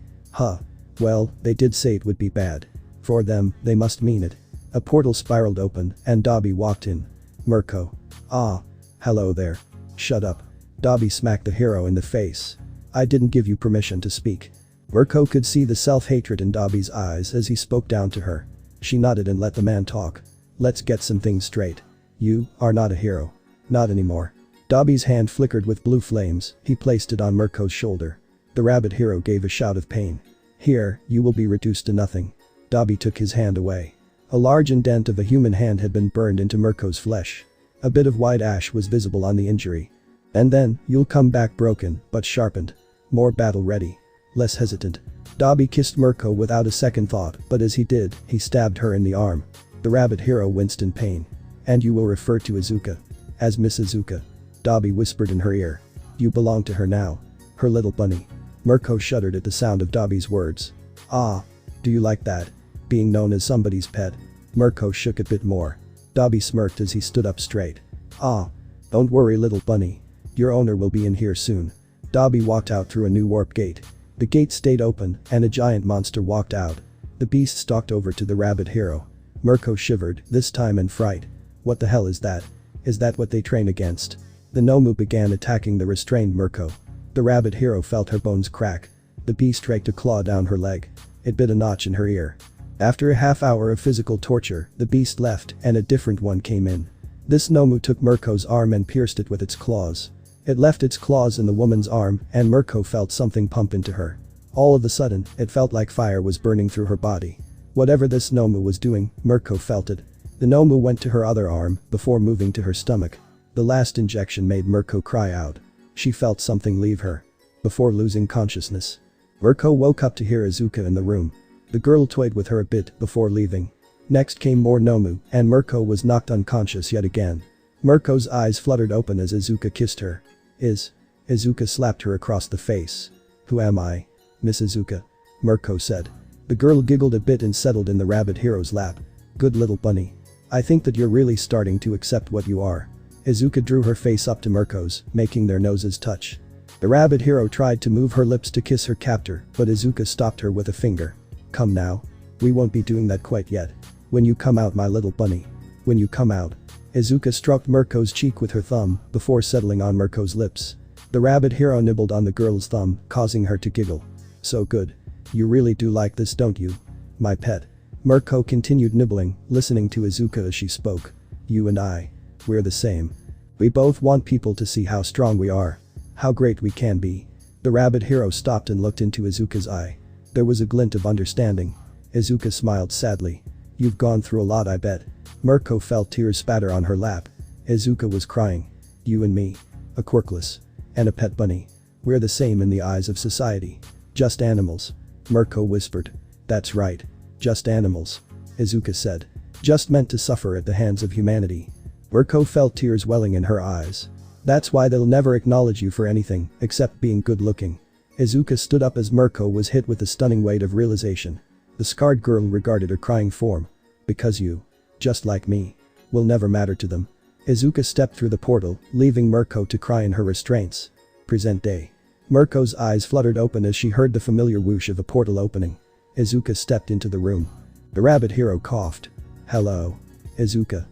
Well, they did say it would be bad. For them, they must mean it. A portal spiraled open and Dobby walked in. Mirko. Hello there. Shut up. Dobby smacked the hero in the face. I didn't give you permission to speak. Mirko could see the self-hatred in Dobby's eyes as he spoke down to her. She nodded and let the man talk. Let's get some things straight. You are not a hero. Not anymore. Dobby's hand flickered with blue flames, he placed it on Mirko's shoulder. The rabbit hero gave a shout of pain. Here, you will be reduced to nothing. Dobby took his hand away. A large indent of a human hand had been burned into Mirko's flesh. A bit of white ash was visible on the injury. And then, you'll come back broken, but sharpened. More battle ready. Less hesitant. Dobby kissed Mirko without a second thought, but as he did, he stabbed her in the arm. The rabbit hero winced in pain. And you will refer to Izuka. As Miss Izuka. Dobby whispered in her ear. You belong to her now. Her little bunny. Mirko shuddered at the sound of Dobby's words. Do you like that? Being known as somebody's pet. Mirko shook a bit more. Dobby smirked as he stood up straight. Don't worry little bunny. Your owner will be in here soon. Dobby walked out through a new warp gate. The gate stayed open and a giant monster walked out. The beast stalked over to the rabbit hero. Mirko shivered, this time in fright. What the hell is that? Is that what they train against? The Nomu began attacking the restrained Mirko. The rabbit hero felt her bones crack. The beast raked a claw down her leg. It bit a notch in her ear. After a half hour of physical torture, the beast left and a different one came in. This Nomu took Mirko's arm and pierced it with its claws. It left its claws in the woman's arm and Mirko felt something pump into her. All of a sudden, it felt like fire was burning through her body. Whatever this Nomu was doing, Mirko felt it. The Nomu went to her other arm before moving to her stomach. The last injection made Mirko cry out. She felt something leave her. Before losing consciousness. Mirko woke up to hear Izuka in the room. The girl toyed with her a bit before leaving. Next came more Nomu and Mirko was knocked unconscious yet again. Mirko's eyes fluttered open as Izuka kissed her. Izuka slapped her across the face. Who am I? Miss Izuka. Mirko said. The girl giggled a bit and settled in the rabbit hero's lap. Good little bunny. I think that you're really starting to accept what you are. Izuka drew her face up to Mirko's, making their noses touch. The rabbit hero tried to move her lips to kiss her captor, but Izuka stopped her with a finger. Come now. We won't be doing that quite yet. When you come out my little bunny. When you come out. Izuka stroked Mirko's cheek with her thumb before settling on Mirko's lips. The rabbit hero nibbled on the girl's thumb, causing her to giggle. So good. You really do like this don't you? My pet. Mirko continued nibbling, listening to Izuka as she spoke. You and I. We're the same. We both want people to see how strong we are. How great we can be. The rabbit hero stopped and looked into Izuka's eye. There was a glint of understanding. Izuka smiled sadly. You've gone through a lot I bet. Mirko felt tears spatter on her lap. Izuka was crying. You and me. A quirkless. And a pet bunny. We're the same in the eyes of society. Just animals. Mirko whispered. That's right. Just animals. Izuka said. Just meant to suffer at the hands of humanity. Mirko felt tears welling in her eyes. That's why they'll never acknowledge you for anything except being good looking. Izuka stood up as Mirko was hit with the stunning weight of realization. The scarred girl regarded her crying form. Because you. Just like me. Will never matter to them. Izuka stepped through the portal, leaving Mirko to cry in her restraints. Present day. Mirko's eyes fluttered open as she heard the familiar whoosh of a portal opening. Izuka stepped into the room. The rabbit hero coughed. Hello. Izuka.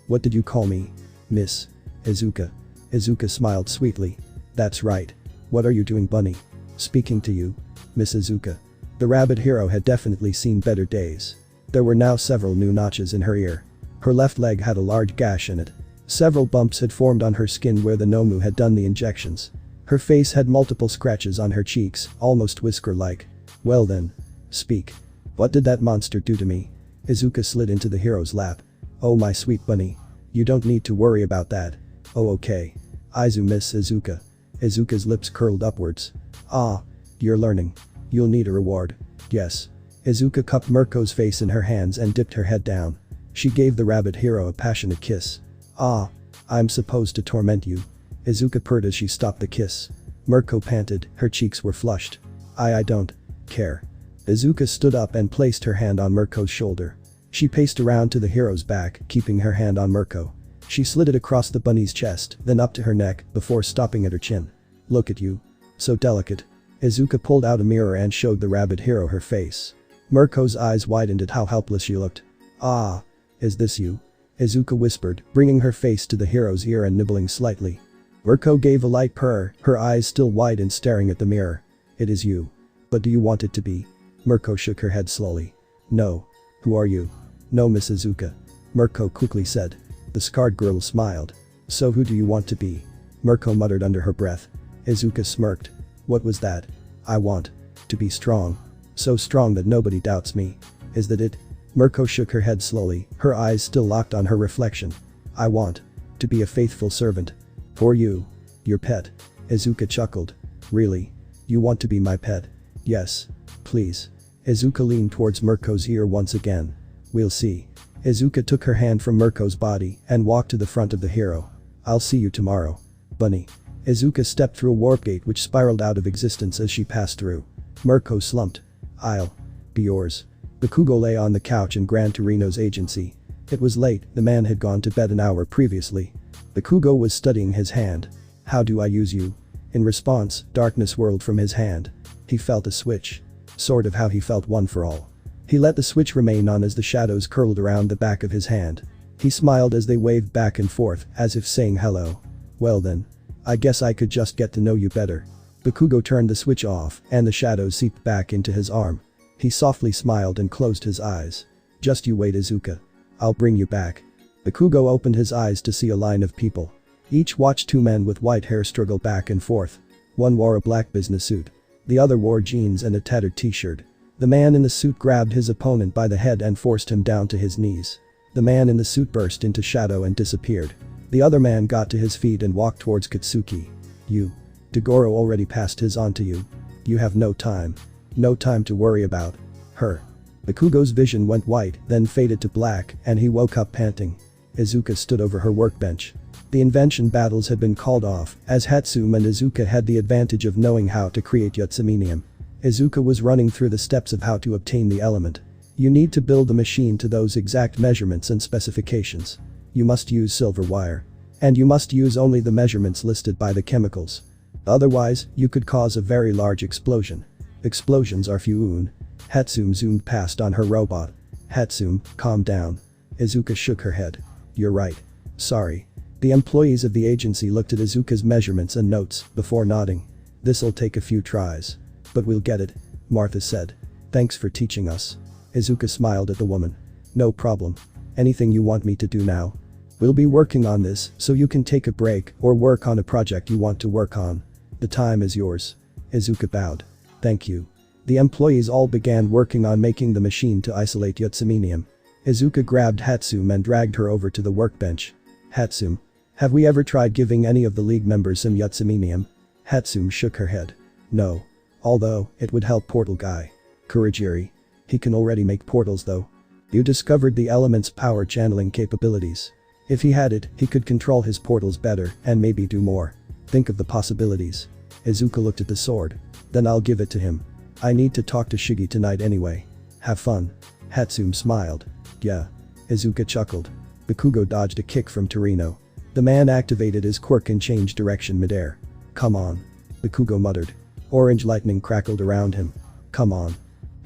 What did you call me? Miss. Izuka. Izuka smiled sweetly. That's right. What are you doing, bunny? Speaking to you. Miss Izuka. The rabbit hero had definitely seen better days. There were now several new notches in her ear. Her left leg had a large gash in it. Several bumps had formed on her skin where the Nomu had done the injections. Her face had multiple scratches on her cheeks, almost whisker-like. Well then. Speak. What did that monster do to me? Izuka slid into the hero's lap. Oh my sweet bunny. You don't need to worry about that. Oh okay. Miss Izuka. Izuka's lips curled upwards. Ah. You're learning. You'll need a reward. Yes. Izuka cupped Mirko's face in her hands and dipped her head down. She gave the rabbit hero a passionate kiss. Ah. I'm supposed to torment you. Izuka purred as she stopped the kiss. Mirko panted, her cheeks were flushed. I don't care. Izuka stood up and placed her hand on Mirko's shoulder. She paced around to the hero's back, keeping her hand on Mirko. She slid it across the bunny's chest, then up to her neck, before stopping at her chin. Look at you. So delicate. Izuka pulled out a mirror and showed the rabbit hero her face. Mirko's eyes widened at how helpless she looked. Ah. Is this you? Izuka whispered, bringing her face to the hero's ear and nibbling slightly. Mirko gave a light purr, her eyes still wide and staring at the mirror. It is you. But do you want it to be? Mirko shook her head slowly. No. Who are you? No, Miss Izuka. Mirko quickly said. The scarred girl smiled. So who do you want to be? Mirko muttered under her breath. Izuka smirked. What was that? I want to be strong. So strong that nobody doubts me. Is that it? Mirko shook her head slowly, her eyes still locked on her reflection. I want to be a faithful servant. For you. Your pet. Izuka chuckled. Really? You want to be my pet? Yes. Please. Izuka leaned towards Mirko's ear once again. We'll see. Izuka took her hand from Mirko's body and walked to the front of the hero. I'll see you tomorrow. Bunny. Izuka stepped through a warp gate which spiraled out of existence as she passed through. Mirko slumped. I'll be yours. Bakugo lay on the couch in Gran Torino's agency. It was late, the man had gone to bed an hour previously. Bakugo was studying his hand. How do I use you? In response, darkness whirled from his hand. He felt a switch. Sort of how he felt One for All. He let the switch remain on as the shadows curled around the back of his hand. He smiled as they waved back and forth, as if saying hello. Well then. I guess I could just get to know you better. Bakugo turned the switch off, and the shadows seeped back into his arm. He softly smiled and closed his eyes. Just you wait, Izuka. I'll bring you back. Bakugo opened his eyes to see a line of people. Each watched two men with white hair struggle back and forth. One wore a black business suit. The other wore jeans and a tattered t-shirt. The man in the suit grabbed his opponent by the head and forced him down to his knees. The man in the suit burst into shadow and disappeared. The other man got to his feet and walked towards Katsuki. You. Degoro already passed his on to you. You have no time. No time to worry about her. Bakugo's vision went white, then faded to black, and he woke up panting. Izuka stood over her workbench. The invention battles had been called off, as Hatsum and Izuka had the advantage of knowing how to create Yutsaminium. Izuka was running through the steps of how to obtain the element. You need to build the machine to those exact measurements and specifications. You must use silver wire. And you must use only the measurements listed by the chemicals. Otherwise, you could cause a very large explosion. Explosions are few. Hatsum zoomed past on her robot. Hatsum, calm down. Izuka shook her head. You're right. Sorry. The employees of the agency looked at Izuka's measurements and notes before nodding. This'll take a few tries. But we'll get it, Martha said. Thanks for teaching us. Izuka smiled at the woman. No problem. Anything you want me to do now? We'll be working on this so you can take a break or work on a project you want to work on. The time is yours. Izuka bowed. Thank you. The employees all began working on making the machine to isolate Yutsaminium. Izuka grabbed Hatsum and dragged her over to the workbench. Hatsum. Have we ever tried giving any of the league members some Yutsaminium? Hatsum shook her head. No. Although, it would help portal guy. Kurogiri. He can already make portals though. You discovered the element's power channeling capabilities. If he had it, he could control his portals better and maybe do more. Think of the possibilities. Izuka looked at the sword. Then I'll give it to him. I need to talk to Shigi tonight anyway. Have fun. Hatsum smiled. Yeah. Izuka chuckled. Bakugo dodged a kick from Torino. The man activated his quirk and changed direction midair. Come on. Bakugo muttered. Orange lightning crackled around him. Come on.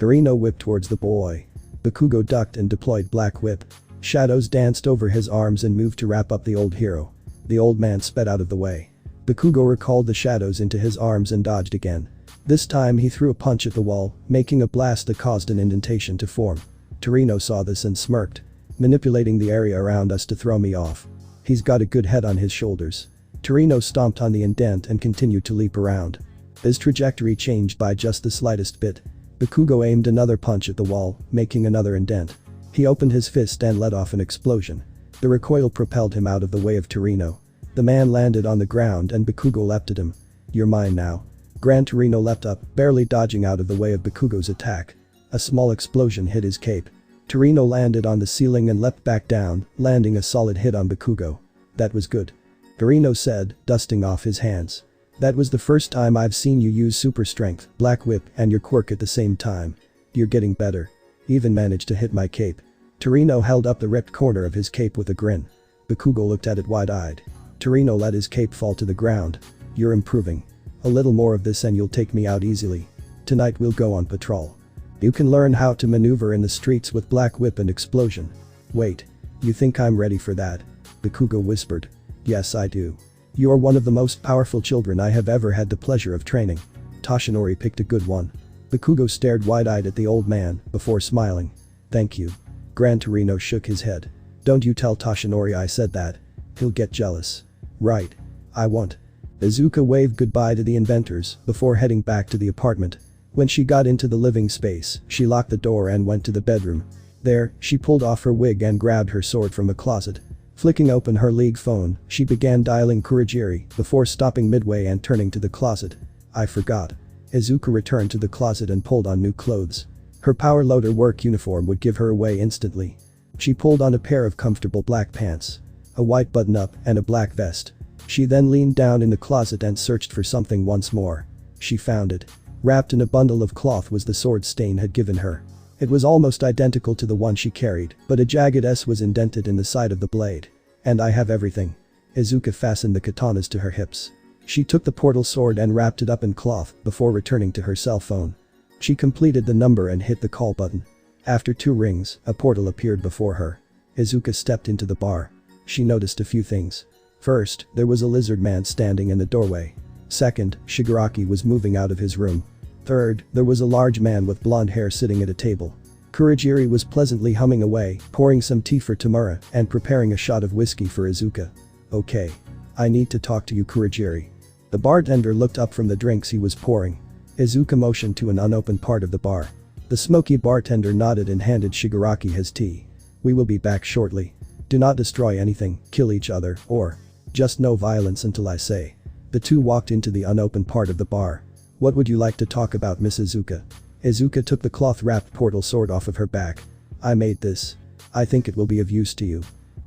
Kirino whipped towards the boy. Bakugo ducked and deployed Black Whip. Shadows danced over his arms and moved to wrap up the old hero. The old man sped out of the way. Bakugo recalled the shadows into his arms and dodged again. This time he threw a punch at the wall, making a blast that caused an indentation to form. Kirino saw this and smirked. Manipulating the area around us to throw me off. He's got a good head on his shoulders. Kirino stomped on the indent and continued to leap around. His trajectory changed by just the slightest bit. Bakugo aimed another punch at the wall, making another indent. He opened his fist and let off an explosion. The recoil propelled him out of the way of Kirino. The man landed on the ground and Bakugo leapt at him. "You're mine now." Kirino leapt up, barely dodging out of the way of Bakugo's attack. A small explosion hit his cape. Kirino landed on the ceiling and leapt back down, landing a solid hit on Bakugo. "That was good," Kirino said, dusting off his hands. "That was the first time I've seen you use super strength, Black Whip and your quirk at the same time. You're getting better. Even managed to hit my cape." Kirino held up the ripped corner of his cape with a grin. Bakugo looked at it wide-eyed. Kirino let his cape fall to the ground. "You're improving. A little more of this and you'll take me out easily. Tonight we'll go on patrol. You can learn how to maneuver in the streets with Black Whip and explosion." "Wait. You think I'm ready for that?" Bakugo whispered. "Yes, I do. You are one of the most powerful children I have ever had the pleasure of training." Toshinori picked a good one. Bakugo stared wide-eyed at the old man, before smiling. "Thank you." Kirino shook his head. "Don't you tell Toshinori I said that. He'll get jealous." "Right. I won't." Izuka waved goodbye to the inventors, before heading back to the apartment. When she got into the living space, she locked the door and went to the bedroom. There, she pulled off her wig and grabbed her sword from a closet. Flicking open her League phone, she began dialing Kurogiri, before stopping midway and turning to the closet. "I forgot." Izuka returned to the closet and pulled on new clothes. Her power loader work uniform would give her away instantly. She pulled on a pair of comfortable black pants, a white button-up, and a black vest. She then leaned down in the closet and searched for something once more. She found it. Wrapped in a bundle of cloth was the sword Stain had given her. It was almost identical to the one she carried, but a jagged S was indented in the side of the blade. "And I have everything." Izuka fastened the katanas to her hips. She took the portal sword and wrapped it up in cloth, before returning to her cell phone. She completed the number and hit the call button. After 2 rings, a portal appeared before her. Izuka stepped into the bar. She noticed a few things. First, there was a lizard man standing in the doorway. Second, Shigaraki was moving out of his room. Third, there was a large man with blonde hair sitting at a table. Kurogiri was pleasantly humming away, pouring some tea for Tamura and preparing a shot of whiskey for Izuka. "Okay. I need to talk to you, Kurogiri." The bartender looked up from the drinks he was pouring. Izuka motioned to an unopened part of the bar. The smoky bartender nodded and handed Shigaraki his tea. "We will be back shortly. Do not destroy anything, kill each other, or just no violence until I say." The two walked into the unopened part of the bar. "What would you like to talk about, Miss Izuka?" Izuka took the cloth-wrapped portal sword off of her back. "I made this. I think it will be of use to you."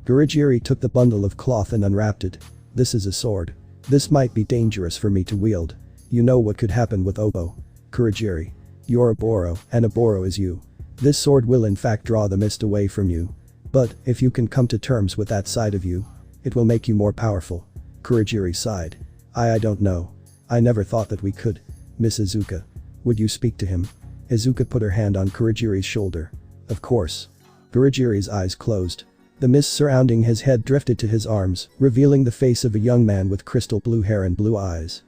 Kurogiri took the bundle of cloth and unwrapped it. "This is a sword. This might be dangerous for me to wield. You know what could happen with Obo." Kurogiri. "You're a Boro, and a Boro is you. This sword will in fact draw the mist away from you. But, if you can come to terms with that side of you, it will make you more powerful." Kurogiri sighed. I don't know. I never thought that we could. Miss Izuka. Would you speak to him?" Izuka put her hand on Kurogiri's shoulder. "Of course." Kurogiri's eyes closed. The mist surrounding his head drifted to his arms, revealing the face of a young man with crystal blue hair and blue eyes.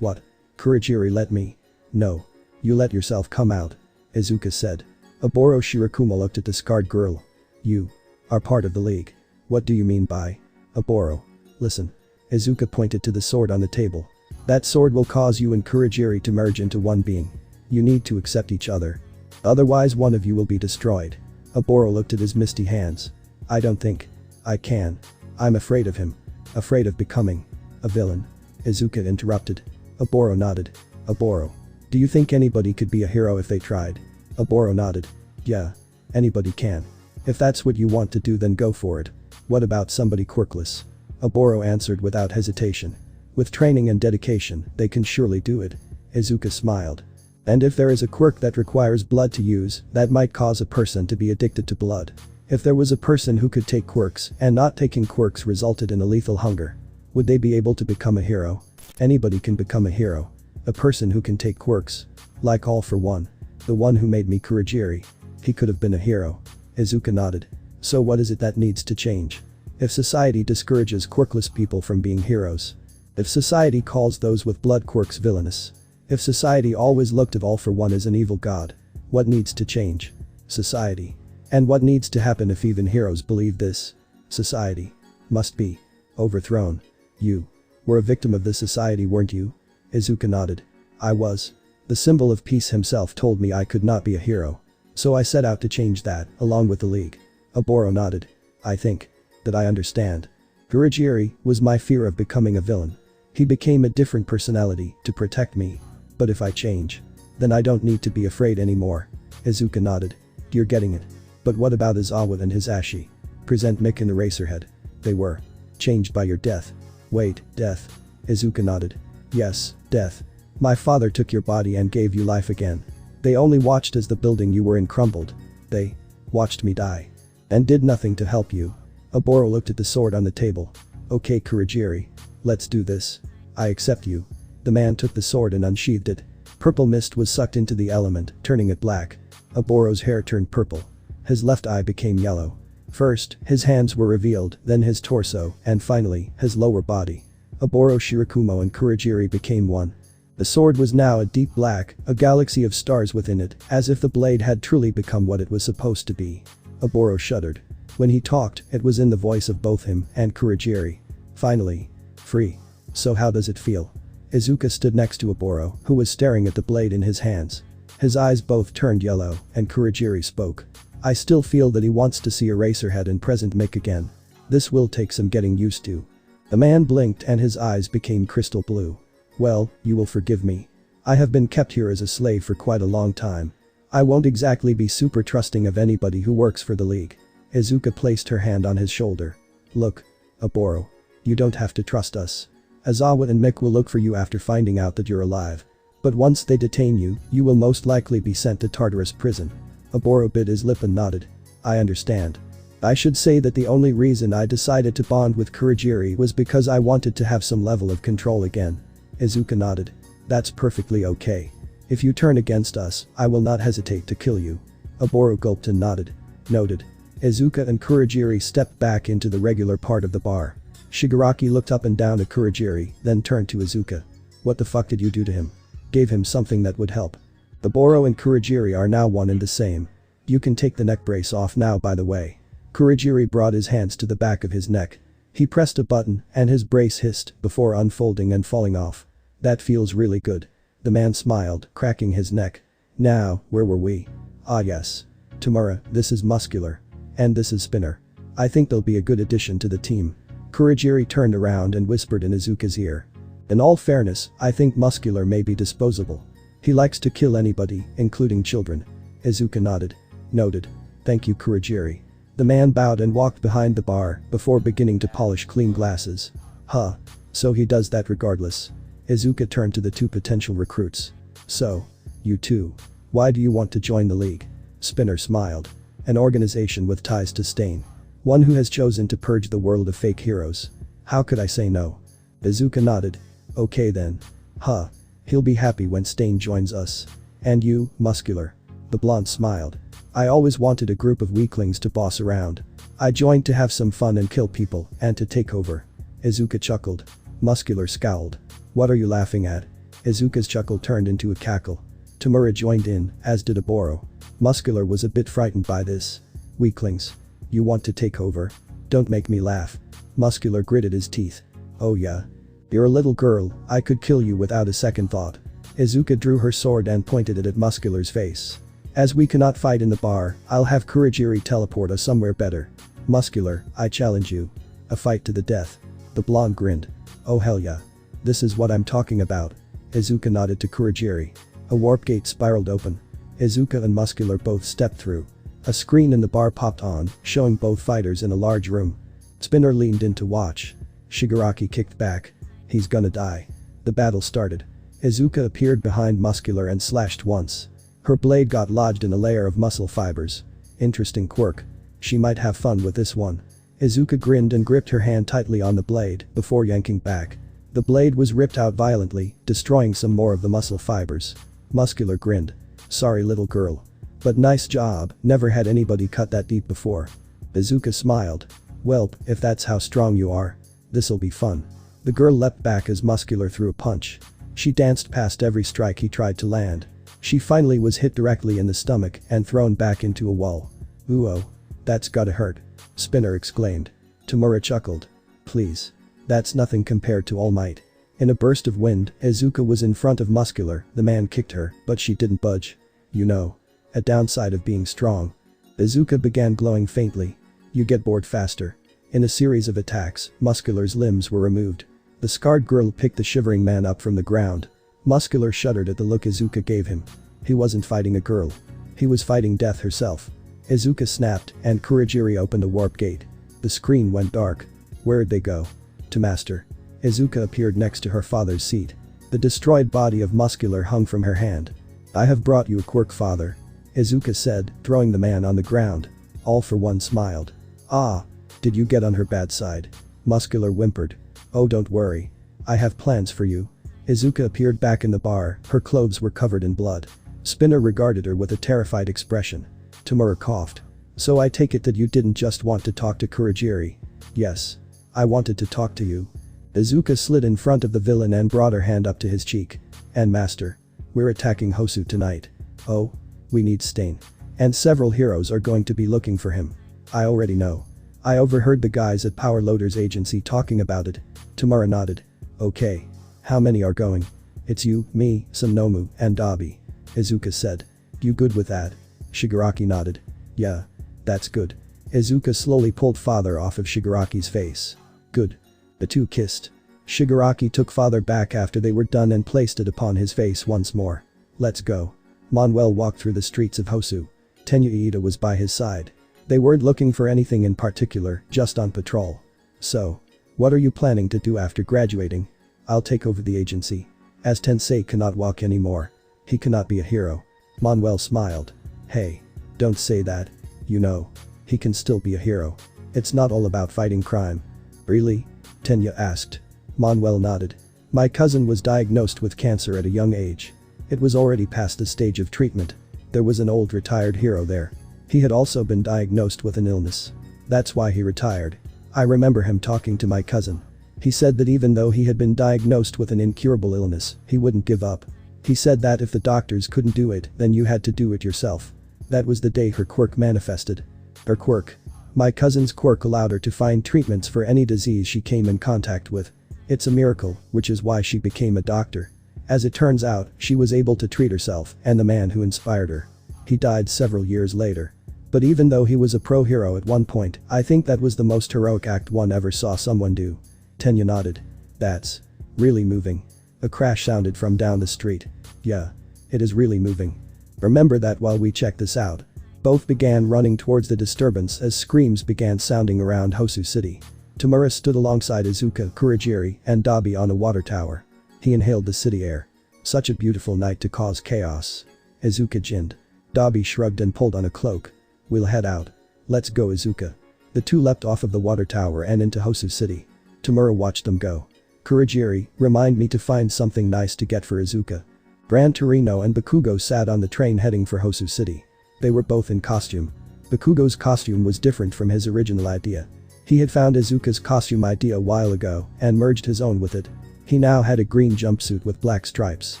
What? Kurogiri, let me. "No. You let yourself come out," Izuka said. Oboro Shirokuma looked at the scarred girl. "You are part of the League. What do you mean by Oboro?" "Listen." Izuka pointed to the sword on the table. "That sword will cause you and Kurogiri to merge into one being. You need to accept each other. Otherwise one of you will be destroyed." Oboro looked at his misty hands. "I don't think I can. I'm afraid of him. Afraid of becoming a villain." Izuka interrupted. Oboro nodded. "Oboro. Do you think anybody could be a hero if they tried?" Oboro nodded. "Yeah. Anybody can. If that's what you want to do, then go for it. What about somebody quirkless?" Oboro answered without hesitation. "With training and dedication, they can surely do it." Izuka smiled. "And if there is a quirk that requires blood to use, that might cause a person to be addicted to blood. If there was a person who could take quirks and not taking quirks resulted in a lethal hunger, would they be able to become a hero?" "Anybody can become a hero. A person who can take quirks. Like All for One." The one who made me Kurogiri. He could have been a hero. Izuka nodded. So what is it that needs to change? If society discourages quirkless people from being heroes. If society calls those with blood quirks villainous. If society always looked at all for one as an evil god. What needs to change? Society. And what needs to happen if even heroes believe this? Society. Must be. Overthrown. You. Were a victim of this society, weren't you? Izuka nodded. I was. The symbol of peace himself told me I could not be a hero. So I set out to change that, along with the League. Oboro nodded. I think. That I understand. Kurogiri was my fear of becoming a villain. He became a different personality to protect me. But if I change. Then I don't need to be afraid anymore. Izuka nodded. You're getting it. But what about Izawa and his Ashi? Present Mick and Eraserhead. They were. Changed by your death. Wait, death. Izuka nodded. Yes, death. My father took your body and gave you life again. They only watched as the building you were in crumbled. They watched me die. And did nothing to help you. Oboro looked at the sword on the table. Okay, Kurogiri. Let's do this. I accept you. The man took the sword and unsheathed it. Purple mist was sucked into the element, turning it black. Oboro's hair turned purple. His left eye became yellow. First, his hands were revealed, then his torso, and finally, his lower body. Oboro, Shirakumo and Kurogiri became one. The sword was now a deep black, a galaxy of stars within it, as if the blade had truly become what it was supposed to be. Oboro shuddered. When he talked, it was in the voice of both him and Kurogiri. Finally. Free. So how does it feel? Izuka stood next to Oboro, who was staring at the blade in his hands. His eyes both turned yellow, and Kurogiri spoke. I still feel that he wants to see Eraserhead and Present Mick again. This will take some getting used to. The man blinked and his eyes became crystal blue. Well, you will forgive me. I have been kept here as a slave for quite a long time. I won't exactly be super trusting of anybody who works for the League. Izuka placed her hand on his shoulder. Look. Oboro. You don't have to trust us. Izawa and Mick will look for you after finding out that you're alive. But once they detain you, you will most likely be sent to Tartarus prison. Oboro bit his lip and nodded. I understand. I should say that the only reason I decided to bond with Kurogiri was because I wanted to have some level of control again. Izuka nodded. That's perfectly okay. If you turn against us, I will not hesitate to kill you. Oboro gulped and nodded. Noted. Izuka and Kurogiri stepped back into the regular part of the bar. Shigaraki looked up and down at Kurogiri, then turned to Izuka. What the fuck did you do to him? Gave him something that would help. Oboro and Kurogiri are now one and the same. You can take the neck brace off now, by the way. Kurogiri brought his hands to the back of his neck. He pressed a button and his brace hissed before unfolding and falling off. That feels really good. The man smiled, cracking his neck. Now, where were we? Ah yes. Tamura, this is Muscular. And this is Spinner. I think they'll be a good addition to the team. Kurogiri turned around and whispered in Izuka's ear. In all fairness, I think Muscular may be disposable. He likes to kill anybody, including children. Izuka nodded. Noted. Thank you, Kurogiri. The man bowed and walked behind the bar before beginning to polish clean glasses. Huh. So he does that regardless. Izuka turned to the two potential recruits. So. You two. Why do you want to join the League? Spinner smiled. An organization with ties to Stain. One who has chosen to purge the world of fake heroes. How could I say no? Izuka nodded. Okay then. Huh. He'll be happy when Stain joins us. And you, Muscular. The blonde smiled. I always wanted a group of weaklings to boss around. I joined to have some fun and kill people and to take over. Izuka chuckled. Muscular scowled. What are you laughing at? Izuka's chuckle turned into a cackle. Tamura joined in, as did Oboro. Muscular was a bit frightened by this. Weaklings. You want to take over? Don't make me laugh. Muscular gritted his teeth. Oh yeah. You're a little girl, I could kill you without a second thought. Izuka drew her sword and pointed it at Muscular's face. As we cannot fight in the bar, I'll have Kurogiri teleport us somewhere better. Muscular, I challenge you. A fight to the death. The blonde grinned. Oh hell yeah. This is what I'm talking about. Izuka nodded to Kurogiri. A warp gate spiraled open. Izuka and Muscular both stepped through. A screen in the bar popped on, showing both fighters in a large room. Spinner leaned in to watch. Shigaraki kicked back. He's gonna die. The battle started. Izuka appeared behind Muscular and slashed once. Her blade got lodged in a layer of muscle fibers. Interesting quirk. She might have fun with this one. Izuka grinned and gripped her hand tightly on the blade before yanking back. The blade was ripped out violently, destroying some more of the muscle fibers. Muscular grinned. Sorry little girl. But nice job, never had anybody cut that deep before. Izuka smiled. Welp, if that's how strong you are. This'll be fun. The girl leapt back as Muscular threw a punch. She danced past every strike he tried to land. She finally was hit directly in the stomach and thrown back into a wall. Ooh, that's gotta hurt. Spinner exclaimed. Tamura chuckled. Please. That's nothing compared to All Might. In a burst of wind, Izuka was in front of Muscular, the man kicked her, but she didn't budge. You know. A downside of being strong. Izuka began glowing faintly. You get bored faster. In a series of attacks, Muscular's limbs were removed. The scarred girl picked the shivering man up from the ground. Muscular shuddered at the look Izuka gave him. He wasn't fighting a girl. He was fighting death herself. Izuka snapped and Kurogiri opened a warp gate. The screen went dark. Where'd they go? To Master. Izuka appeared next to her father's seat. The destroyed body of Muscular hung from her hand. I have brought you a quirk, father. Izuka said, throwing the man on the ground. All for One smiled. Ah. Did you get on her bad side? Muscular whimpered. Oh, don't worry. I have plans for you. Izuka appeared back in the bar, her clothes were covered in blood. Spinner regarded her with a terrified expression. Tamura coughed. So I take it that you didn't just want to talk to Kurogiri. Yes. I wanted to talk to you. Izuka slid in front of the villain and brought her hand up to his cheek. And Master. We're attacking Hosu tonight. Oh? We need Stain. And several heroes are going to be looking for him. I already know. I overheard the guys at Power Loader's agency talking about it. Tamura nodded. Okay. How many are going? It's you, me, some Nomu, and Dabi. Izuka said. You good with that? Shigaraki nodded. Yeah. That's good. Izuka slowly pulled father off of Shigaraki's face. Good. The two kissed. Shigaraki took father back after they were done and placed it upon his face once more. Let's go. Manuel walked through the streets of Hosu. Tenya Iida was by his side. They weren't looking for anything in particular, just on patrol. So. What are you planning to do after graduating? I'll take over the agency. As Tensei cannot walk anymore. He cannot be a hero. Manuel smiled. Hey. Don't say that. You know. He can still be a hero. It's not all about fighting crime. Really? Tenya asked. Manuel nodded. My cousin was diagnosed with cancer at a young age. It was already past the stage of treatment. There was an old retired hero there. He had also been diagnosed with an illness. That's why he retired. I remember him talking to my cousin. He said that even though he had been diagnosed with an incurable illness, he wouldn't give up. He said that if the doctors couldn't do it, then you had to do it yourself. That was the day her quirk manifested. Her quirk. My cousin's quirk allowed her to find treatments for any disease she came in contact with. It's a miracle, which is why she became a doctor. As it turns out, she was able to treat herself and the man who inspired her. He died several years later. But even though he was a pro-hero at one point, I think that was the most heroic act one ever saw someone do. Tenya nodded. That's really moving. A crash sounded from down the street. Yeah. It is really moving. Remember that while we check this out. Both began running towards the disturbance as screams began sounding around Hosu City. Tamura stood alongside Izuka, Kurogiri, and Dabi on a water tower. He inhaled the city air. Such a beautiful night to cause chaos. Izuka grinned. Dabi shrugged and pulled on a cloak. We'll head out. Let's go, Izuka. The two leapt off of the water tower and into Hosu City. Tamura watched them go. Kurogiri, remind me to find something nice to get for Izuka. Gran Torino and Bakugo sat on the train heading for Hosu City. They were both in costume. Bakugo's costume was different from his original idea. He had found Izuka's costume idea a while ago and merged his own with it. He now had a green jumpsuit with black stripes.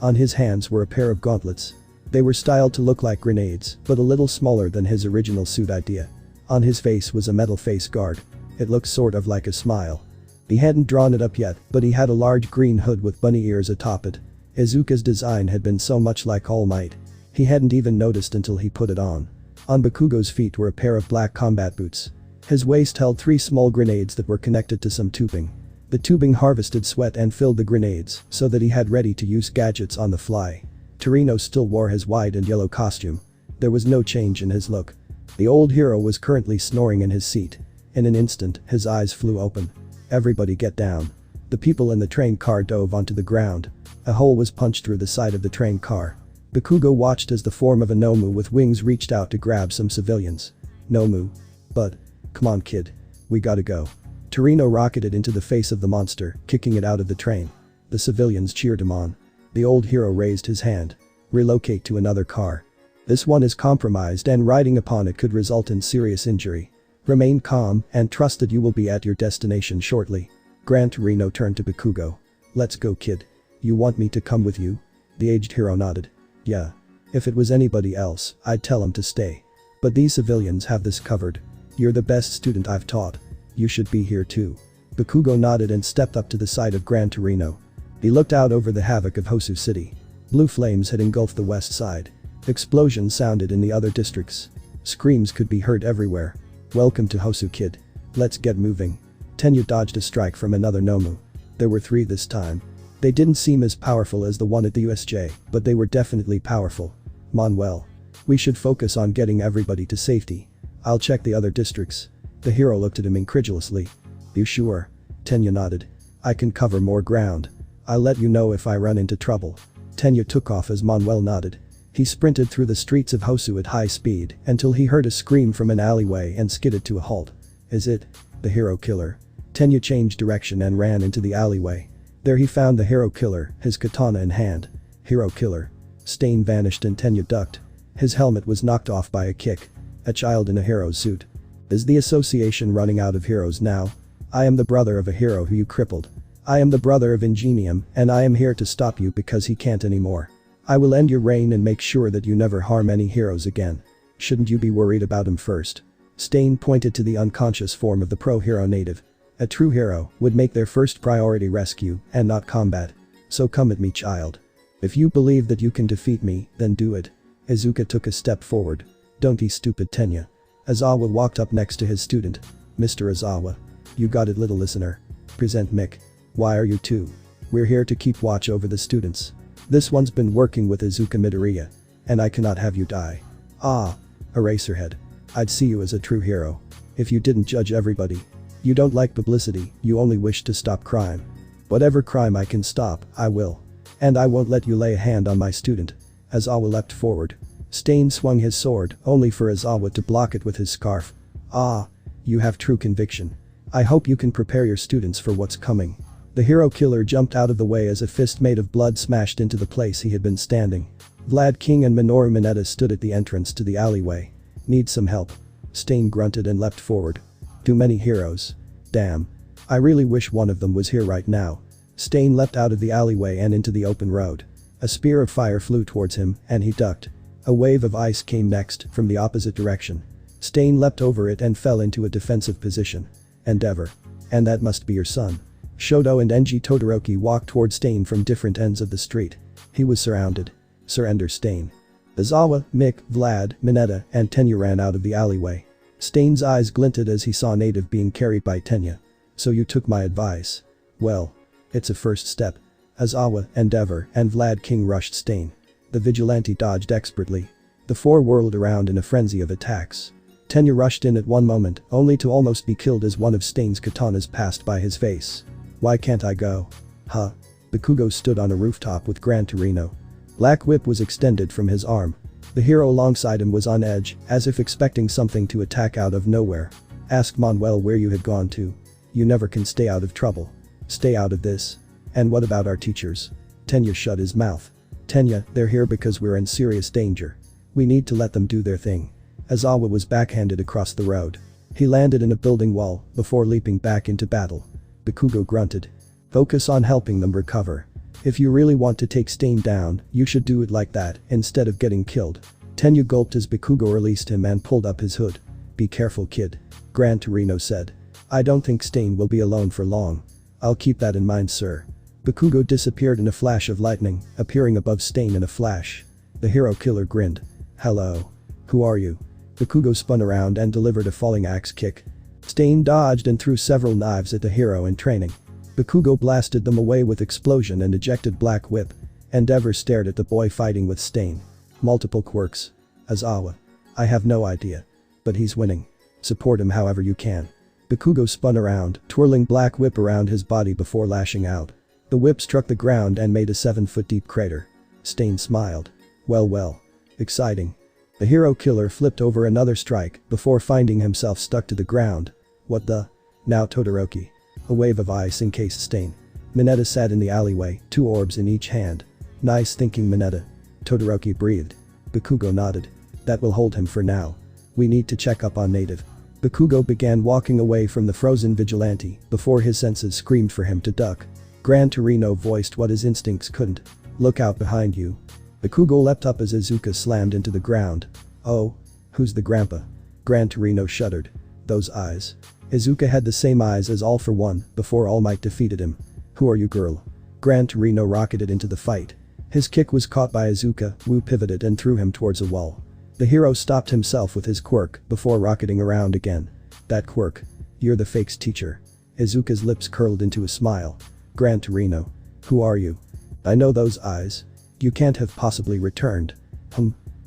On his hands were a pair of gauntlets. They were styled to look like grenades, but a little smaller than his original suit idea. On his face was a metal face guard. It looked sort of like a smile. He hadn't drawn it up yet, but he had a large green hood with bunny ears atop it. Izuka's design had been so much like All Might. He hadn't even noticed until he put it on. On Bakugo's feet were a pair of black combat boots. His waist held 3 small grenades that were connected to some tubing. The tubing harvested sweat and filled the grenades so that he had ready-to-use gadgets on the fly. Torino still wore his white and yellow costume. There was no change in his look. The old hero was currently snoring in his seat. In an instant, his eyes flew open. Everybody get down. The people in the train car dove onto the ground. A hole was punched through the side of the train car. Bakugo watched as the form of a Nomu with wings reached out to grab some civilians. Nomu. But. Come on, kid. We gotta go. Torino rocketed into the face of the monster, kicking it out of the train. The civilians cheered him on. The old hero raised his hand. Relocate to another car. This one is compromised and riding upon it could result in serious injury. Remain calm and trust that you will be at your destination shortly. Gran Torino turned to Bakugo. Let's go, kid. You want me to come with you? The aged hero nodded. Yeah. If it was anybody else, I'd tell him to stay. But these civilians have this covered. You're the best student I've taught. You should be here too. Bakugo nodded and stepped up to the side of Gran Torino. He looked out over the havoc of Hosu City. Blue flames had engulfed the west side. Explosions sounded in the other districts. Screams could be heard everywhere. Welcome to Hosu, kid. Let's get moving. Tenya dodged a strike from another Nomu. There were 3 this time. They didn't seem as powerful as the one at the USJ, but they were definitely powerful. Manuel. We should focus on getting everybody to safety. I'll check the other districts. The hero looked at him incredulously. You sure? Tenya nodded. I can cover more ground. I'll let you know if I run into trouble. Tenya took off as Manuel nodded. He sprinted through the streets of Hosu at high speed until he heard a scream from an alleyway and skidded to a halt. Is it the hero killer? Tenya changed direction and ran into the alleyway. There he found the hero killer, his katana in hand. Hero killer. Stain vanished and Tenya ducked. His helmet was knocked off by a kick. A child in a hero's suit. Is the association running out of heroes now? I am the brother of a hero who you crippled. I am the brother of Ingenium, and I am here to stop you because he can't anymore. I will end your reign and make sure that you never harm any heroes again. Shouldn't you be worried about him first? Stain pointed to the unconscious form of the pro-hero native. A true hero would make their first priority rescue and not combat. So come at me, child. If you believe that you can defeat me, then do it. Izuka took a step forward. Don't be stupid, Tenya. Aizawa walked up next to his student. Mr. Aizawa. You got it, little listener. Present Mick. Why are you two? We're here to keep watch over the students. This one's been working with Izuka Midoriya. And I cannot have you die. Ah. Eraserhead. I'd see you as a true hero. If you didn't judge everybody. You don't like publicity, you only wish to stop crime. Whatever crime I can stop, I will. And I won't let you lay a hand on my student. Aizawa leapt forward. Stain swung his sword, only for Aizawa to block it with his scarf. Ah. You have true conviction. I hope you can prepare your students for what's coming. The hero killer jumped out of the way as a fist made of blood smashed into the place he had been standing. Vlad King and Minoru Mineta stood at the entrance to the alleyway. Need some help. Stain grunted and leapt forward. Too many heroes. Damn. I really wish one of them was here right now. Stain leapt out of the alleyway and into the open road. A spear of fire flew towards him, and he ducked. A wave of ice came next from the opposite direction. Stain leapt over it and fell into a defensive position. Endeavor. And that must be your son. Shoto and Enji Todoroki walked toward Stain from different ends of the street. He was surrounded. Surrender, Stain. Aizawa, Mick, Vlad, Mineta, and Tenya ran out of the alleyway. Stain's eyes glinted as he saw Native being carried by Tenya. So you took my advice. Well. It's a first step. Aizawa, Endeavor, and Vlad King rushed Stain. The vigilante dodged expertly. The 4 whirled around in a frenzy of attacks. Tenya rushed in at one moment, only to almost be killed as one of Stain's katanas passed by his face. Why can't I go? Huh. Bakugo stood on a rooftop with Gran Torino. Black whip was extended from his arm. The hero alongside him was on edge, as if expecting something to attack out of nowhere. Ask Manuel where you had gone to. You never can stay out of trouble. Stay out of this. And what about our teachers? Tenya shut his mouth. Tenya, they're here because we're in serious danger. We need to let them do their thing. Aizawa was backhanded across the road. He landed in a building wall before leaping back into battle. Bakugo grunted. Focus on helping them recover. If you really want to take Stain down, you should do it like that instead of getting killed. Tenya gulped as Bakugo released him and pulled up his hood. Be careful, kid. Gran Torino said. I don't think Stain will be alone for long. I'll keep that in mind, sir. Bakugo disappeared in a flash of lightning, appearing above Stain in a flash. The hero killer grinned. Hello. Who are you? Bakugo spun around and delivered a falling axe kick. Stain dodged and threw several knives at the hero in training. Bakugo blasted them away with explosion and ejected Black Whip. Endeavor stared at the boy fighting with Stain. Multiple quirks. Aizawa. I have no idea. But he's winning. Support him however you can. Bakugo spun around, twirling Black Whip around his body before lashing out. The whip struck the ground and made a 7-foot deep crater. Stain smiled. Well. Exciting. The hero killer flipped over another strike before finding himself stuck to the ground. What the? Now Todoroki. A wave of ice encased Stain. Mineta sat in the alleyway, 2 orbs in each hand. Nice thinking, Mineta. Todoroki breathed. Bakugo nodded. That will hold him for now. We need to check up on native. Bakugo began walking away from the frozen vigilante before his senses screamed for him to duck. Gran Torino voiced what his instincts couldn't. Look out behind you. Bakugo leapt up as Izuka slammed into the ground. Oh. Who's the grandpa? Gran Torino shuddered. Those eyes. Izuka had the same eyes as All for One before All Might defeated him. Who are you, girl? Gran Torino rocketed into the fight. His kick was caught by Izuka, who pivoted and threw him towards a wall. The hero stopped himself with his quirk before rocketing around again. That quirk. You're the fake's teacher. Izuka's lips curled into a smile. Gran Torino. Who are you? I know those eyes. You can't have possibly returned.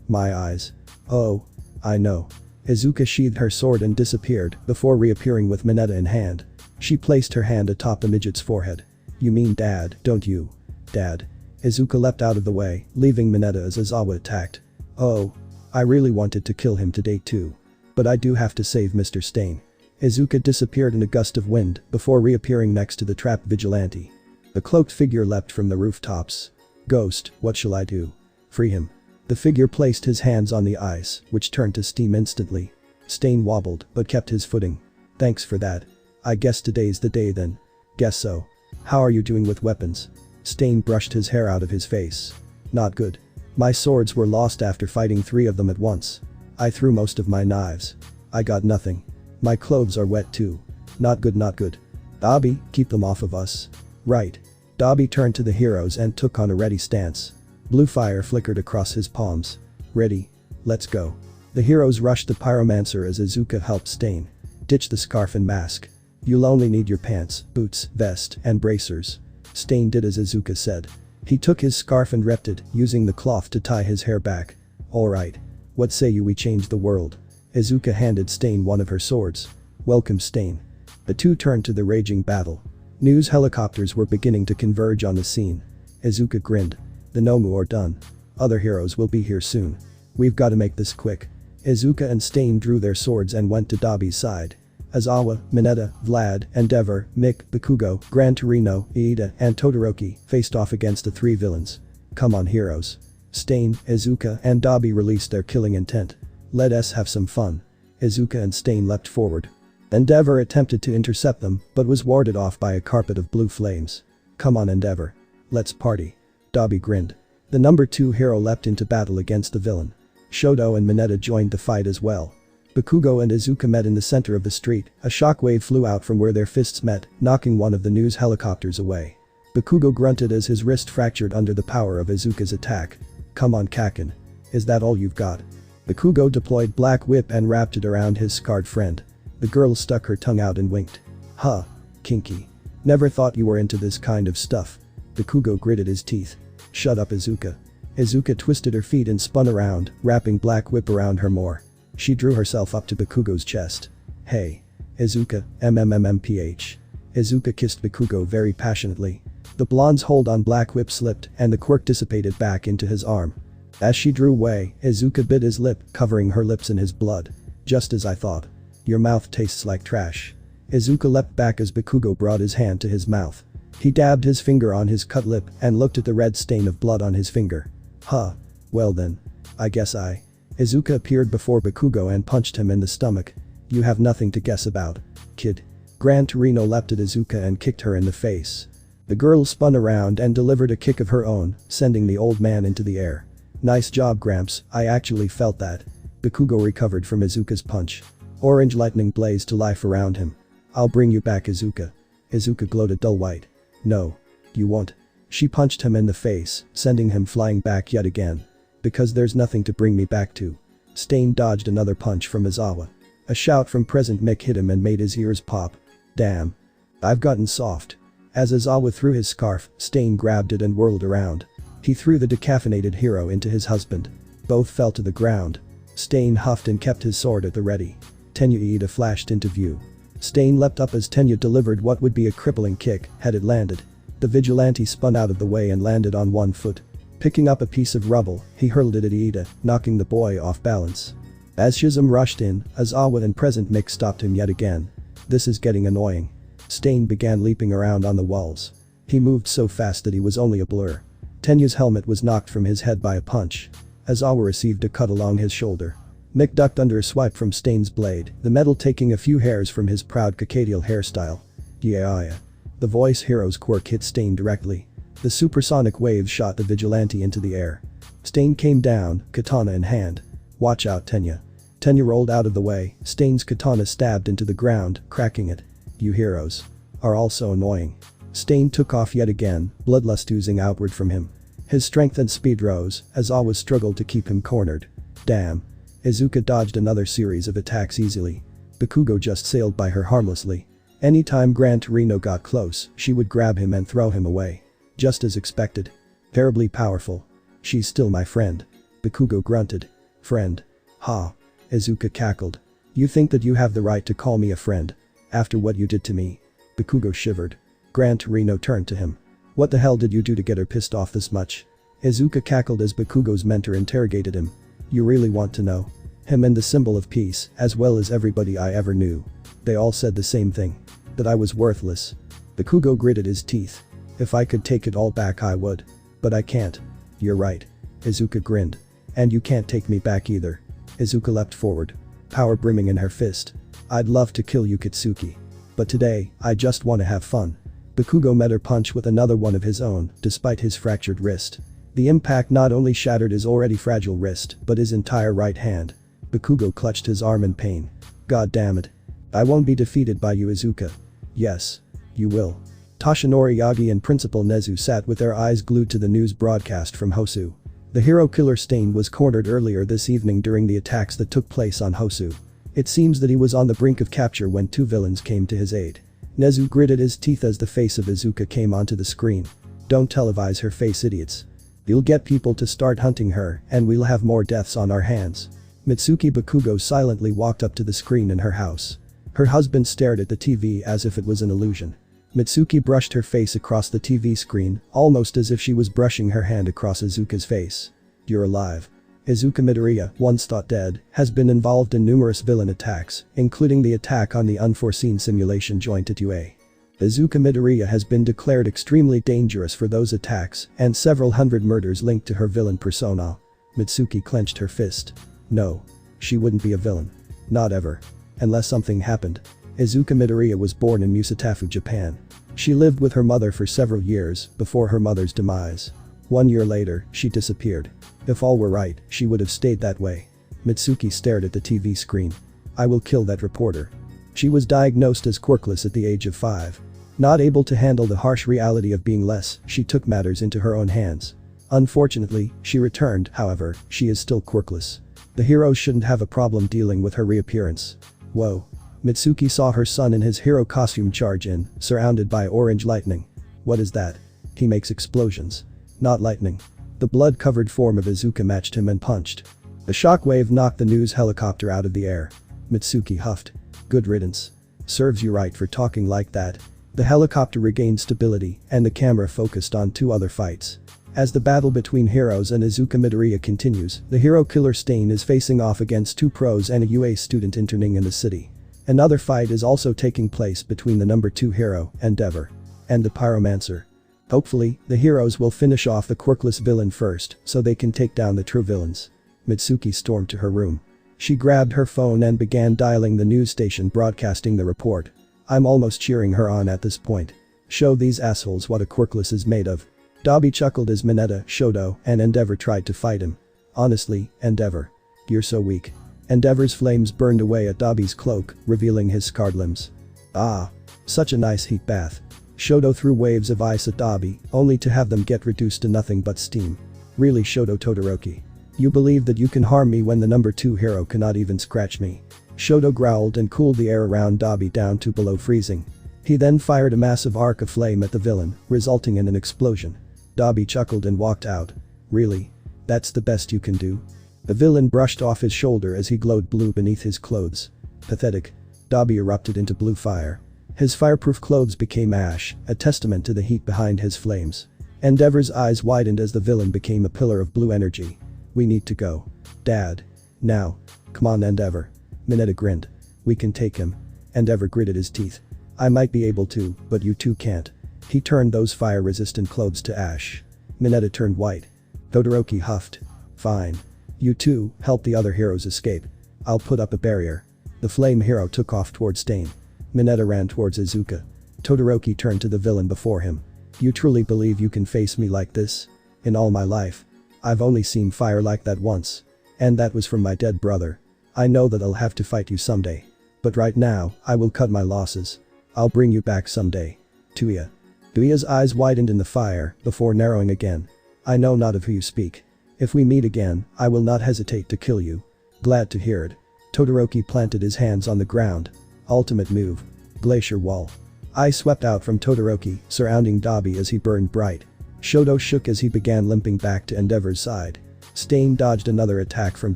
My eyes. Oh. I know. Izuka sheathed her sword and disappeared before reappearing with Mineta in hand. She placed her hand atop the midget's forehead. You mean Dad, don't you? Dad. Izuka leapt out of the way, leaving Mineta as Aizawa attacked. Oh. I really wanted to kill him today too. But I do have to save Mr. Stain. Izuka disappeared in a gust of wind before reappearing next to the trapped vigilante. The cloaked figure leapt from the rooftops. Ghost, what shall I do? Free him. The figure placed his hands on the ice, which turned to steam instantly. Stain wobbled, but kept his footing. Thanks for that. I guess today's the day then. Guess so. How are you doing with weapons? Stain brushed his hair out of his face. Not good. My swords were lost after fighting 3 of them at once. I threw most of my knives. I got nothing. My clothes are wet too. Not good, not good. Dabi, keep them off of us. Right. Dabi turned to the heroes and took on a ready stance. Blue fire flickered across his palms. Ready. Let's go. The heroes rushed the pyromancer as Izuka helped Stain. Ditch the scarf and mask. You'll only need your pants, boots, vest, and bracers. Stain did as Izuka said. He took his scarf and wrapped it, using the cloth to tie his hair back. Alright. What say you we change the world? Izuka handed Stain one of her swords. Welcome, Stain. The two turned to the raging battle. News helicopters were beginning to converge on the scene. Izuka grinned. The Nomu are done. Other heroes will be here soon. We've got to make this quick. Izuka and Stain drew their swords and went to Dabi's side. Aizawa, Mineta, Vlad, Endeavor, Mick, Bakugo, Gran Torino, Iida, and Todoroki faced off against the 3 villains. Come on, heroes. Stain, Izuka, and Dabi released their killing intent. Let us have some fun. Izuka and Stain leapt forward. Endeavor attempted to intercept them but was warded off by a carpet of blue flames. Come on, Endeavor. Let's party. Dabi grinned. The number 2 hero leapt into battle against the villain. Shoto and Mineta joined the fight as well. Bakugo and Izuka met in the center of the street. A shockwave flew out from where their fists met, knocking one of the news helicopters away. Bakugo grunted as his wrist fractured under the power of Izuka's attack. Come on, Kaken. Is that all you've got? Bakugo deployed Black Whip and wrapped it around his scarred friend. The girl stuck her tongue out and winked. Huh. Kinky. Never thought you were into this kind of stuff. Bakugo gritted his teeth. Shut up, Izuka. Izuka twisted her feet and spun around, wrapping Black Whip around her more. She drew herself up to Bakugo's chest. Hey. Izuka, MMMMPH. Izuka kissed Bakugo very passionately. The blonde's hold on Black Whip slipped and the quirk dissipated back into his arm. As she drew away, Izuka bit his lip, covering her lips in his blood. Just as I thought. Your mouth tastes like trash. Izuka leapt back as Bakugo brought his hand to his mouth. He dabbed his finger on his cut lip and looked at the red stain of blood on his finger. Huh. Well then. I guess I. Izuka appeared before Bakugo and punched him in the stomach. You have nothing to guess about. Kid. Gran Torino leapt at Izuka and kicked her in the face. The girl spun around and delivered a kick of her own, sending the old man into the air. Nice job, Gramps, I actually felt that. Bakugo recovered from Izuka's punch. Orange lightning blazed to life around him. I'll bring you back, Izuka. Izuka glowed a dull white. No. You won't. She punched him in the face, sending him flying back yet again. Because there's nothing to bring me back to. Stain dodged another punch from Aizawa. A shout from Present Mick hit him and made his ears pop. Damn. I've gotten soft. As Aizawa threw his scarf, Stain grabbed it and whirled around. He threw the decaffeinated hero into his husband. Both fell to the ground. Stain huffed and kept his sword at the ready. Tenya Iida flashed into view. Stain leapt up as Tenya delivered what would be a crippling kick had it landed. The vigilante spun out of the way and landed on one foot. Picking up a piece of rubble, he hurled it at Iida, knocking the boy off balance. As Shizum rushed in, Aizawa and Present Mick stopped him yet again. This is getting annoying. Stain began leaping around on the walls. He moved so fast that he was only a blur. Tenya's helmet was knocked from his head by a punch. Aizawa received a cut along his shoulder. Mick ducked under a swipe from Stain's blade, the metal taking a few hairs from his proud Kakadial hairstyle. Yeah. The voice hero's quirk hit Stain directly. The supersonic waves shot the vigilante into the air. Stain came down, katana in hand. Watch out, Tenya. Tenya rolled out of the way, Stain's katana stabbed into the ground, cracking it. You heroes are all so annoying. Stain took off yet again, bloodlust oozing outward from him. His strength and speed rose, as always struggled to keep him cornered. Damn. Izuka dodged another series of attacks easily. Bakugo just sailed by her harmlessly. Anytime Gran Torino got close, she would grab him and throw him away. Just as expected. Terribly powerful. She's still my friend. Bakugo grunted. Friend. Ha. Izuka cackled. You think that you have the right to call me a friend? After what you did to me? Bakugo shivered. Gran Torino turned to him. What the hell did you do to get her pissed off this much? Izuka cackled as Bakugo's mentor interrogated him. You really want to know? Him and the symbol of peace, as well as everybody I ever knew. They all said the same thing. That I was worthless. Bakugo gritted his teeth. If I could take it all back I would. But I can't. You're right. Izuka grinned. And you can't take me back either. Izuka leapt forward. Power brimming in her fist. I'd love to kill you, Katsuki. But today, I just want to have fun. Bakugo met her punch with another one of his own, despite his fractured wrist. The impact not only shattered his already fragile wrist, but his entire right hand. Bakugo clutched his arm in pain. God damn it. I won't be defeated by you, Izuka. Yes. You will. Toshinori Yagi and Principal Nezu sat with their eyes glued to the news broadcast from Hosu. The hero killer Stain was cornered earlier this evening during the attacks that took place on Hosu. It seems that he was on the brink of capture when two villains came to his aid. Nezu gritted his teeth as the face of Izuka came onto the screen. Don't televise her face, idiots. You'll get people to start hunting her and we'll have more deaths on our hands. Mitsuki Bakugo silently walked up to the screen in her house. Her husband stared at the TV as if it was an illusion. Mitsuki brushed her face across the TV screen, almost as if she was brushing her hand across Izuka's face. You're alive. Izuka Midoriya, once thought dead, has been involved in numerous villain attacks, including the attack on the unforeseen simulation joint at UA. Izuka Midoriya has been declared extremely dangerous for those attacks and several hundred murders linked to her villain persona. Mitsuki clenched her fist. No. She wouldn't be a villain. Not ever. Unless something happened. Izuka Midoriya was born in Musatafu, Japan. She lived with her mother for several years before her mother's demise. 1 year later, she disappeared. If all were right, she would have stayed that way. Mitsuki stared at the TV screen. I will kill that reporter. She was diagnosed as quirkless at the age of 5. Not able to handle the harsh reality of being less, she took matters into her own hands. Unfortunately, she returned, however, she is still quirkless. The hero shouldn't have a problem dealing with her reappearance. Whoa. Mitsuki saw her son in his hero costume charge in, surrounded by orange lightning. What is that? He makes explosions. Not lightning. The blood-covered form of Izuka matched him and punched. The shockwave knocked the news helicopter out of the air. Mitsuki huffed. Good riddance. Serves you right for talking like that. The helicopter regained stability and the camera focused on two other fights. As the battle between heroes and Izuka Midoriya continues, the hero killer Stain is facing off against two pros and a UA student interning in the city. Another fight is also taking place between the number 2 hero, Endeavor, and the pyromancer. Hopefully, the heroes will finish off the quirkless villain first so they can take down the true villains. Mitsuki stormed to her room. She grabbed her phone and began dialing the news station broadcasting the report. I'm almost cheering her on at this point. Show these assholes what a quirkless is made of. Dabi chuckled as Mineta, Shoto, and Endeavor tried to fight him. Honestly, Endeavor. You're so weak. Endeavor's flames burned away at Dabi's cloak, revealing his scarred limbs. Ah. Such a nice heat bath. Shoto threw waves of ice at Dabi, only to have them get reduced to nothing but steam. Really, Shoto Todoroki. You believe that you can harm me when the number 2 hero cannot even scratch me. Shoto growled and cooled the air around Dabi down to below freezing. He then fired a massive arc of flame at the villain, resulting in an explosion. Dabi chuckled and walked out. Really? That's the best you can do? The villain brushed off his shoulder as he glowed blue beneath his clothes. Pathetic. Dabi erupted into blue fire. His fireproof clothes became ash, a testament to the heat behind his flames. Endeavor's eyes widened as the villain became a pillar of blue energy. We need to go. Dad. Now. Come on, Endeavor. Mineta grinned. We can take him. Endeavor gritted his teeth. I might be able to, but you two can't. He turned those fire-resistant clothes to ash. Mineta turned white. Todoroki huffed. Fine. You two, help the other heroes escape. I'll put up a barrier. The flame hero took off towards Stain. Mineta ran towards Izuka. Todoroki turned to the villain before him. You truly believe you can face me like this? In all my life, I've only seen fire like that once. And that was from my dead brother. I know that I'll have to fight you someday. But right now, I will cut my losses. I'll bring you back someday. Tuya. Tuya's eyes widened in the fire, before narrowing again. I know not of who you speak. If we meet again, I will not hesitate to kill you. Glad to hear it. Todoroki planted his hands on the ground. Ultimate move. Glacier wall. Ice swept out from Todoroki, surrounding Dabi as he burned bright. Shoto shook as he began limping back to Endeavor's side. Stain dodged another attack from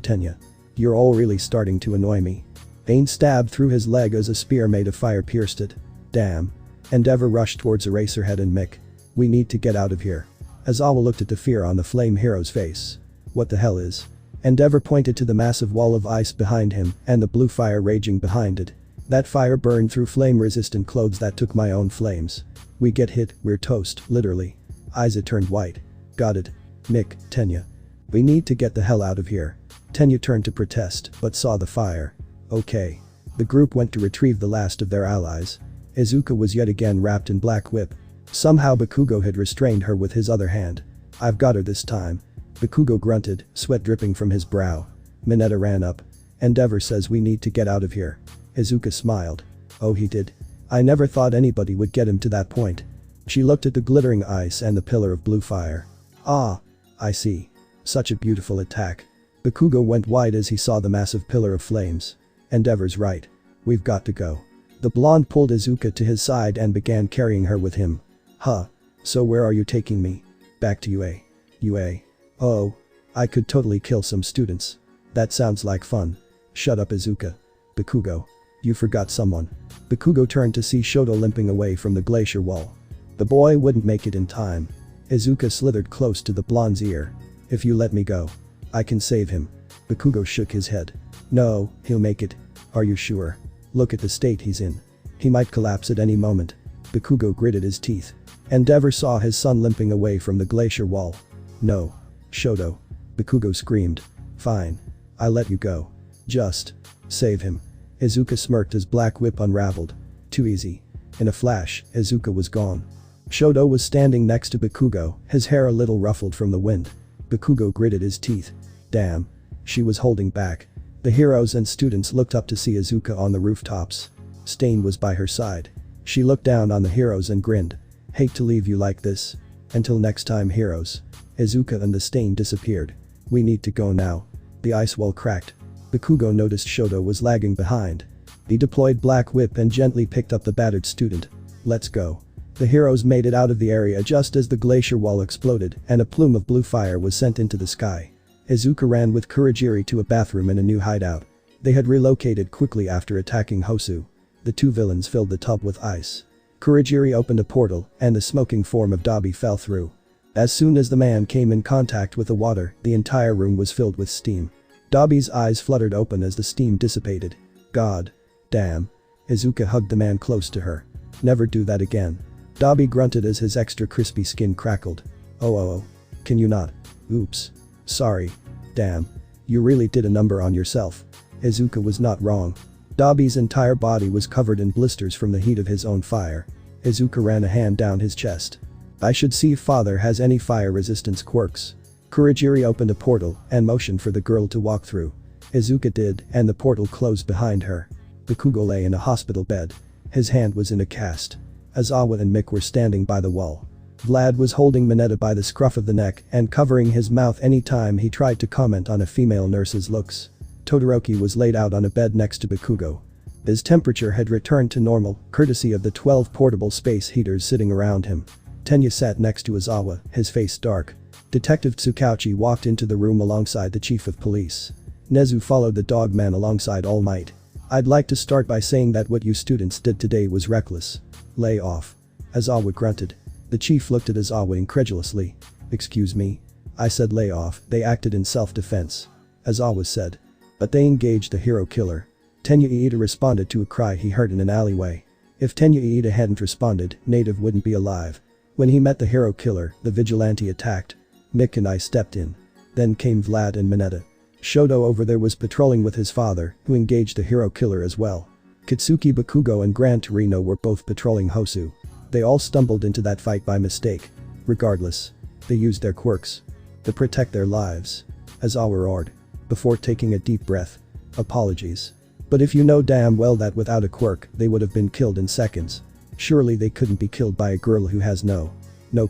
Tenya. You're all really starting to annoy me. Bane stabbed through his leg as a spear made of fire pierced it. Damn. Endeavor rushed towards Eraserhead and Mick. We need to get out of here. Aizawa looked at the fear on the flame hero's face. What the hell is? Endeavor pointed to the massive wall of ice behind him and the blue fire raging behind it. That fire burned through flame-resistant clothes that took my own flames. We get hit, we're toast, literally. Aiza turned white. Got it. Mick, Tenya. We need to get the hell out of here. Tenya turned to protest, but saw the fire. Okay. The group went to retrieve the last of their allies. Izuka was yet again wrapped in black whip. Somehow Bakugo had restrained her with his other hand. I've got her this time. Bakugo grunted, sweat dripping from his brow. Mineta ran up. Endeavor says we need to get out of here. Izuka smiled. Oh, he did. I never thought anybody would get him to that point. She looked at the glittering ice and the pillar of blue fire. Ah. I see. Such a beautiful attack. Bakugo went wide as he saw the massive pillar of flames. Endeavor's right. We've got to go. The blonde pulled Izuka to his side and began carrying her with him. Huh. So where are you taking me? Back to UA. UA. Oh. I could totally kill some students. That sounds like fun. Shut up, Izuka. Bakugo. You forgot someone. Bakugo turned to see Shoto limping away from the glacier wall. The boy wouldn't make it in time. Izuka slithered close to the blonde's ear. If you let me go, I can save him. Bakugo shook his head. No, he'll make it. Are you sure? Look at the state he's in. He might collapse at any moment. Bakugo gritted his teeth. Endeavor saw his son limping away from the glacier wall. No. Shoto. Bakugo screamed. Fine. I'll let you go. Just save him. Izuka smirked as black whip unraveled. Too easy. In a flash, Izuka was gone. Shoto was standing next to Bakugo, his hair a little ruffled from the wind. Bakugo gritted his teeth. Damn. She was holding back. The heroes and students looked up to see Izuka on the rooftops. Stain was by her side. She looked down on the heroes and grinned. Hate to leave you like this. Until next time, heroes. Izuka and the Stain disappeared. We need to go now. The ice wall cracked. Bakugo noticed Shoto was lagging behind. He deployed Black Whip and gently picked up the battered student. Let's go. The heroes made it out of the area just as the glacier wall exploded and a plume of blue fire was sent into the sky. Izuka ran with Kurogiri to a bathroom in a new hideout. They had relocated quickly after attacking Hosu. The two villains filled the tub with ice. Kurogiri opened a portal and the smoking form of Dabi fell through. As soon as the man came in contact with the water, the entire room was filled with steam. Dabi's eyes fluttered open as the steam dissipated. God. Damn. Izuka hugged the man close to her. Never do that again. Dabi grunted as his extra crispy skin crackled. Oh. Can you not? Oops. Sorry. Damn. You really did a number on yourself. Izuka was not wrong. Dabi's entire body was covered in blisters from the heat of his own fire. Izuka ran a hand down his chest. I should see if father has any fire resistance quirks. Kurogiri opened a portal and motioned for the girl to walk through. Izuka did and the portal closed behind her. Bakugo lay in a hospital bed. His hand was in a cast. Aizawa and Mick were standing by the wall. Vlad was holding Mineta by the scruff of the neck and covering his mouth any time he tried to comment on a female nurse's looks. Todoroki was laid out on a bed next to Bakugo. His temperature had returned to normal, courtesy of the 12 portable space heaters sitting around him. Tenya sat next to Aizawa, his face dark. Detective Tsukauchi walked into the room alongside the chief of police. Nezu followed the dogman alongside All Might. I'd like to start by saying that what you students did today was reckless. Lay off. Aizawa grunted. The chief looked at Aizawa incredulously. Excuse me? I said lay off, they acted in self-defense. Aizawa said. But they engaged a hero killer. Tenya Iida responded to a cry he heard in an alleyway. If Tenya Iida hadn't responded, Native wouldn't be alive. When he met the hero killer, the vigilante attacked. Mick and I stepped in. Then came Vlad and Mineta. Shoto over there was patrolling with his father, who engaged the hero killer as well. Katsuki Bakugo and Gran Torino were both patrolling Hosu. They all stumbled into that fight by mistake. Regardless, they used their quirks to protect their lives. Aizawa roared. Before taking a deep breath. Apologies. But if you know damn well that without a quirk, they would have been killed in seconds. Surely they couldn't be killed by a girl who has no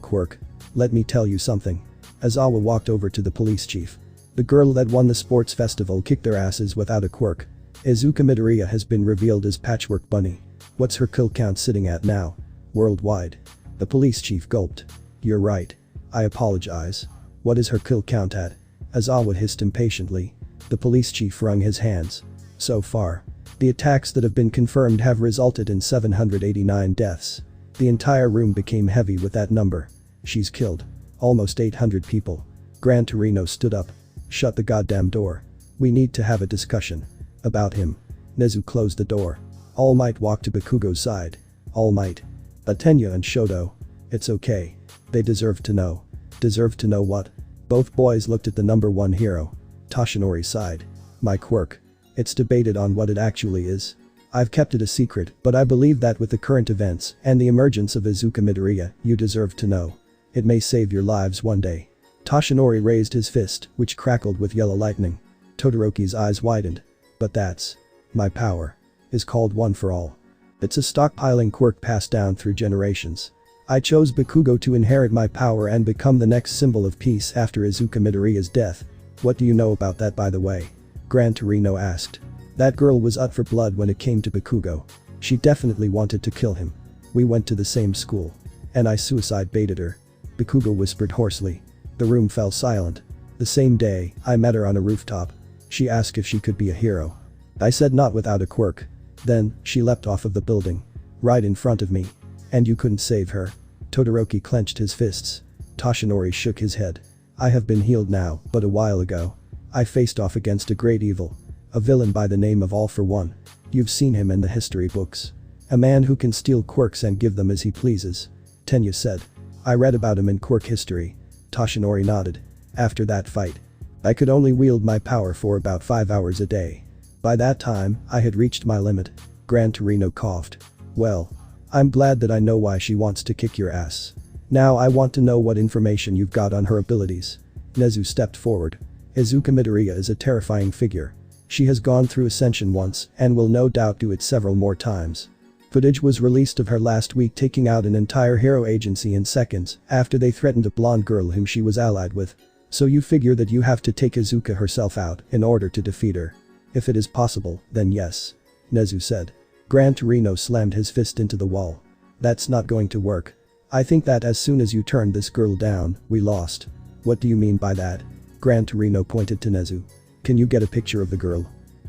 quirk. Let me tell you something. Aizawa walked over to the police chief. The girl that won the sports festival kicked their asses without a quirk. Izuka Midoriya has been revealed as Patchwork Bunny. What's her kill count sitting at now? Worldwide. The police chief gulped. You're right. I apologize. What is her kill count at? Aizawa hissed impatiently. The police chief wrung his hands. So far, the attacks that have been confirmed have resulted in 789 deaths. The entire room became heavy with that number. She's killed almost 800 people. Gran Torino stood up. Shut the goddamn door. We need to have a discussion. About him. Nezu closed the door. All Might walked to Bakugo's side. All Might. Atenya and Shoto. It's okay. They deserve to know. Deserve to know what? Both boys looked at the number one hero. Toshinori sighed. My quirk. It's debated on what it actually is. I've kept it a secret, but I believe that with the current events and the emergence of Izuka Midoriya, you deserve to know. It may save your lives one day. Toshinori raised his fist, which crackled with yellow lightning. Todoroki's eyes widened. But that's my power. Is called One for All. It's a stockpiling quirk passed down through generations. I chose Bakugo to inherit my power and become the next symbol of peace after Izuka Midoriya's death. What do you know about that, by the way? Gran Torino asked. That girl was out for blood when it came to Bakugo. She definitely wanted to kill him. We went to the same school. And I suicide baited her. Bakugo whispered hoarsely. The room fell silent. The same day, I met her on a rooftop. She asked if she could be a hero. I said not without a quirk. Then, she leapt off of the building. Right in front of me. And you couldn't save her. Todoroki clenched his fists. Toshinori shook his head. I have been healed now, but a while ago. I faced off against a great evil. A villain by the name of All for One. You've seen him in the history books. A man who can steal quirks and give them as he pleases. Tenya said. I read about him in quirk history. Toshinori nodded. After that fight, I could only wield my power for about 5 hours a day. By that time, I had reached my limit. Gran Torino coughed. Well, I'm glad that I know why she wants to kick your ass. Now I want to know what information you've got on her abilities. Nezu stepped forward. Izuka Midoriya is a terrifying figure. She has gone through Ascension once and will no doubt do it several more times. Footage was released of her last week taking out an entire hero agency in seconds after they threatened a blonde girl whom she was allied with. So you figure that you have to take Izuka herself out in order to defeat her. If it is possible, then yes. Nezu said. Gran Torino slammed his fist into the wall. That's not going to work. I think that as soon as you turned this girl down, we lost. What do you mean by that? Gran Torino pointed to Nezu. Can you get a picture of the girl?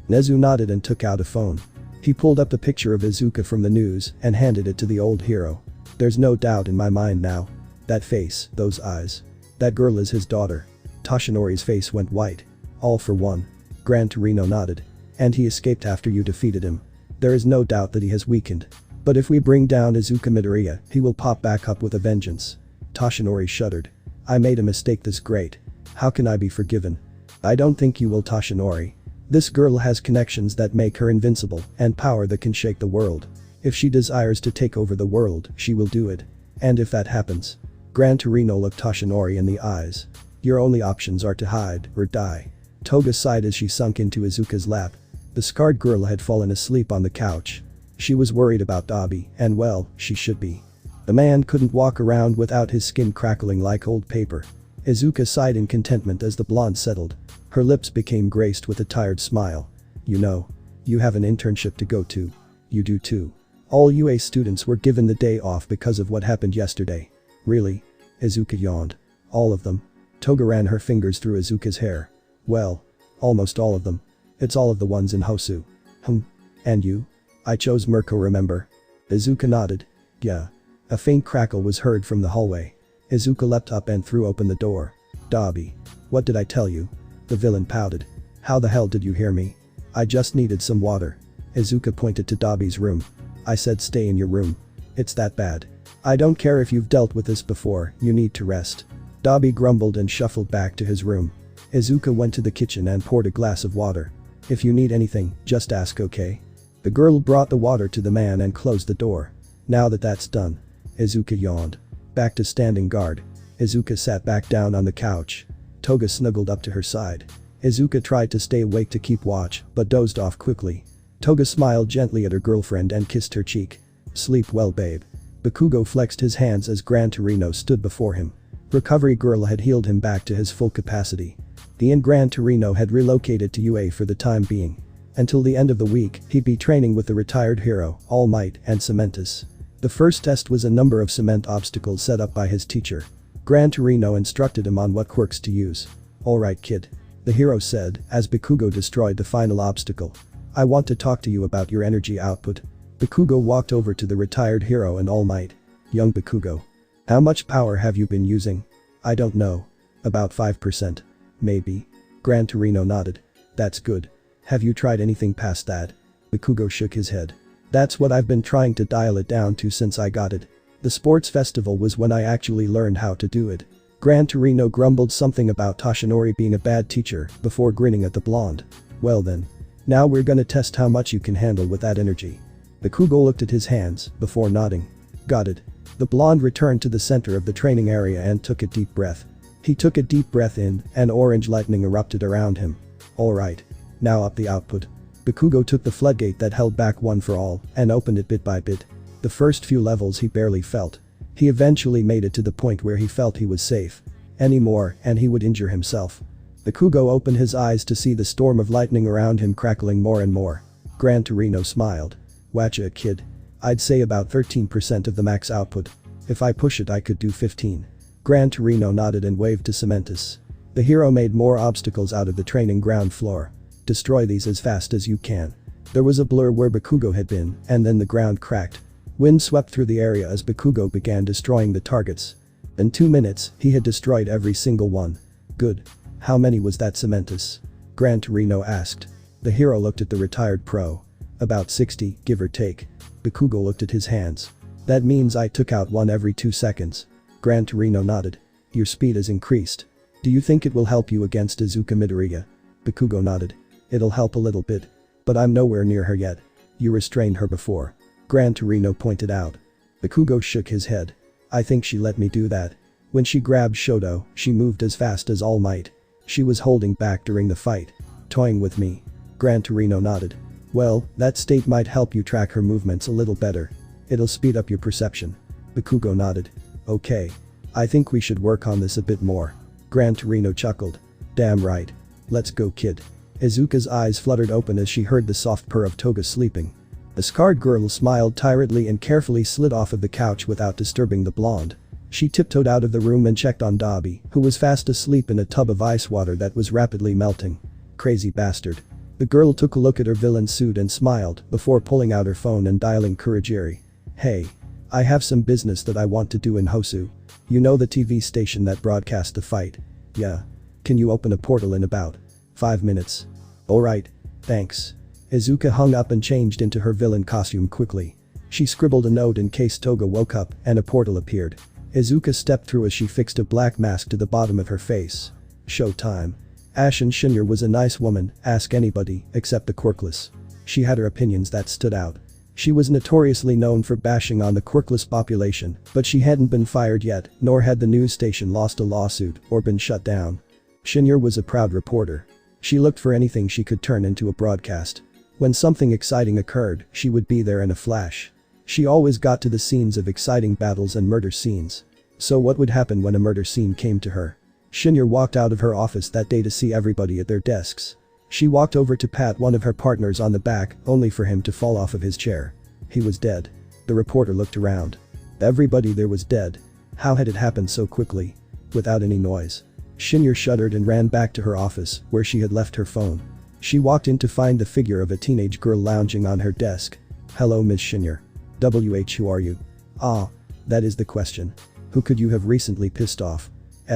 Nezu nodded and took out a phone. He pulled up the picture of Izuka from the news and handed it to the old hero. There's no doubt in my mind now. That face, those eyes. That girl is his daughter. Toshinori's face went white. All for one. Gran Torino nodded. And he escaped after you defeated him. There is no doubt that he has weakened. But if we bring down Izuka Midoriya, he will pop back up with a vengeance. Toshinori shuddered. I made a mistake this great. How can I be forgiven? I don't think you will, Toshinori. This girl has connections that make her invincible and power that can shake the world. If she desires to take over the world, she will do it. And if that happens. Gran Torino looked Toshinori in the eyes. Your only options are to hide or die. Toga sighed as she sunk into Izuka's lap. The scarred girl had fallen asleep on the couch. She was worried about Dabi, and well, she should be. The man couldn't walk around without his skin crackling like old paper. Izuka sighed in contentment as the blonde settled. Her lips became graced with a tired smile. You know, you have an internship to go to. You do too. All UA students were given the day off because of what happened yesterday. Really? Izuka yawned. All of them. Toga ran her fingers through Izuka's hair. Well, almost all of them. It's all of the ones in Hosu. And you? I chose Mirko, remember? Izuka nodded. Yeah. A faint crackle was heard from the hallway. Izuka leapt up and threw open the door. Dabi. What did I tell you? The villain pouted. How the hell did you hear me? I just needed some water. Izuka pointed to Dabi's room. I said stay in your room. It's that bad. I don't care if you've dealt with this before, you need to rest. Dabi grumbled and shuffled back to his room. Izuka went to the kitchen and poured a glass of water. If you need anything, just ask, okay? The girl brought the water to the man and closed the door. Now that that's done. Izuka yawned. Back to standing guard. Izuka sat back down on the couch. Toga snuggled up to her side. Izuka tried to stay awake to keep watch, but dozed off quickly. Toga smiled gently at her girlfriend and kissed her cheek. Sleep well, babe. Bakugo flexed his hands as Gran Torino stood before him. Recovery Girl had healed him back to his full capacity. The Gran Torino had relocated to UA for the time being. Until the end of the week, he'd be training with the retired hero, All Might, and Cementus. The first test was a number of cement obstacles set up by his teacher. Gran Torino instructed him on what quirks to use. Alright kid. The hero said, as Bakugo destroyed the final obstacle. I want to talk to you about your energy output. Bakugo walked over to the retired hero and All Might. Young Bakugo. How much power have you been using? I don't know. About 5%. Maybe. Gran Torino nodded. That's good. Have you tried anything past that? Bakugo shook his head. That's what I've been trying to dial it down to since I got it. The sports festival was when I actually learned how to do it. Gran Torino grumbled something about Toshinori being a bad teacher before grinning at the blonde. Well then. Now we're gonna test how much you can handle with that energy. Bakugo looked at his hands before nodding. Got it. The blonde returned to the center of the training area and took a deep breath. He took a deep breath in and orange lightning erupted around him. Alright. Now up the output. Bakugo took the floodgate that held back One for All and opened it bit by bit. The first few levels he barely felt. He eventually made it to the point where he felt he was safe. Any more and he would injure himself. Bakugo opened his eyes to see the storm of lightning around him crackling more and more. Gran Torino smiled. Watcha kid. I'd say about 13% of the max output. If I push it I could do 15. Gran Torino nodded and waved to Cementus. The hero made more obstacles out of the training ground floor. Destroy these as fast as you can. There was a blur where Bakugo had been, and then the ground cracked. Wind swept through the area as Bakugo began destroying the targets. In 2 minutes, he had destroyed every single one. Good. How many was that, Cementus? Gran Torino asked. The hero looked at the retired pro. About 60, give or take. Bakugo looked at his hands. That means I took out one every 2 seconds. Gran Torino nodded. Your speed has increased. Do you think it will help you against Izuka Midoriya? Bakugo nodded. It'll help a little bit. But I'm nowhere near her yet. You restrained her before. Gran Torino pointed out. Bakugo shook his head. I think she let me do that. When she grabbed Shoto, she moved as fast as All Might. She was holding back during the fight. Toying with me. Gran Torino nodded. Well, that state might help you track her movements a little better. It'll speed up your perception. Bakugo nodded. Okay. I think we should work on this a bit more. Gran Torino chuckled. Damn right. Let's go kid. Izuka's eyes fluttered open as she heard the soft purr of Toga sleeping. The scarred girl smiled tiredly and carefully slid off of the couch without disturbing the blonde. She tiptoed out of the room and checked on Dabi, who was fast asleep in a tub of ice water that was rapidly melting. Crazy bastard. The girl took a look at her villain suit and smiled before pulling out her phone and dialing Kurogiri. Hey. I have some business that I want to do in Hosu. You know the TV station that broadcast the fight? Yeah. Can you open a portal in about 5 minutes? Alright. Thanks. Izuka hung up and changed into her villain costume quickly. She scribbled a note in case Toga woke up and a portal appeared. Izuka stepped through as she fixed a black mask to the bottom of her face. Showtime. Ashen Shinya was a nice woman, ask anybody, except the quirkless. She had her opinions that stood out. She was notoriously known for bashing on the quirkless population, but she hadn't been fired yet, nor had the news station lost a lawsuit or been shut down. Shinya was a proud reporter. She looked for anything she could turn into a broadcast. When something exciting occurred, she would be there in a flash. She always got to the scenes of exciting battles and murder scenes. So what would happen when a murder scene came to her? Shinya walked out of her office that day to see everybody at their desks. She walked over to pat one of her partners on the back, only for him to fall off of his chair. He was dead. The reporter looked around. Everybody there was dead. How had it happened so quickly? Without any noise. Shinya shuddered and ran back to her office, where she had left her phone. She walked in to find the figure of a teenage girl lounging on her desk. Hello Ms. Shinya. Who are you? Ah. That is the question. Who could you have recently pissed off?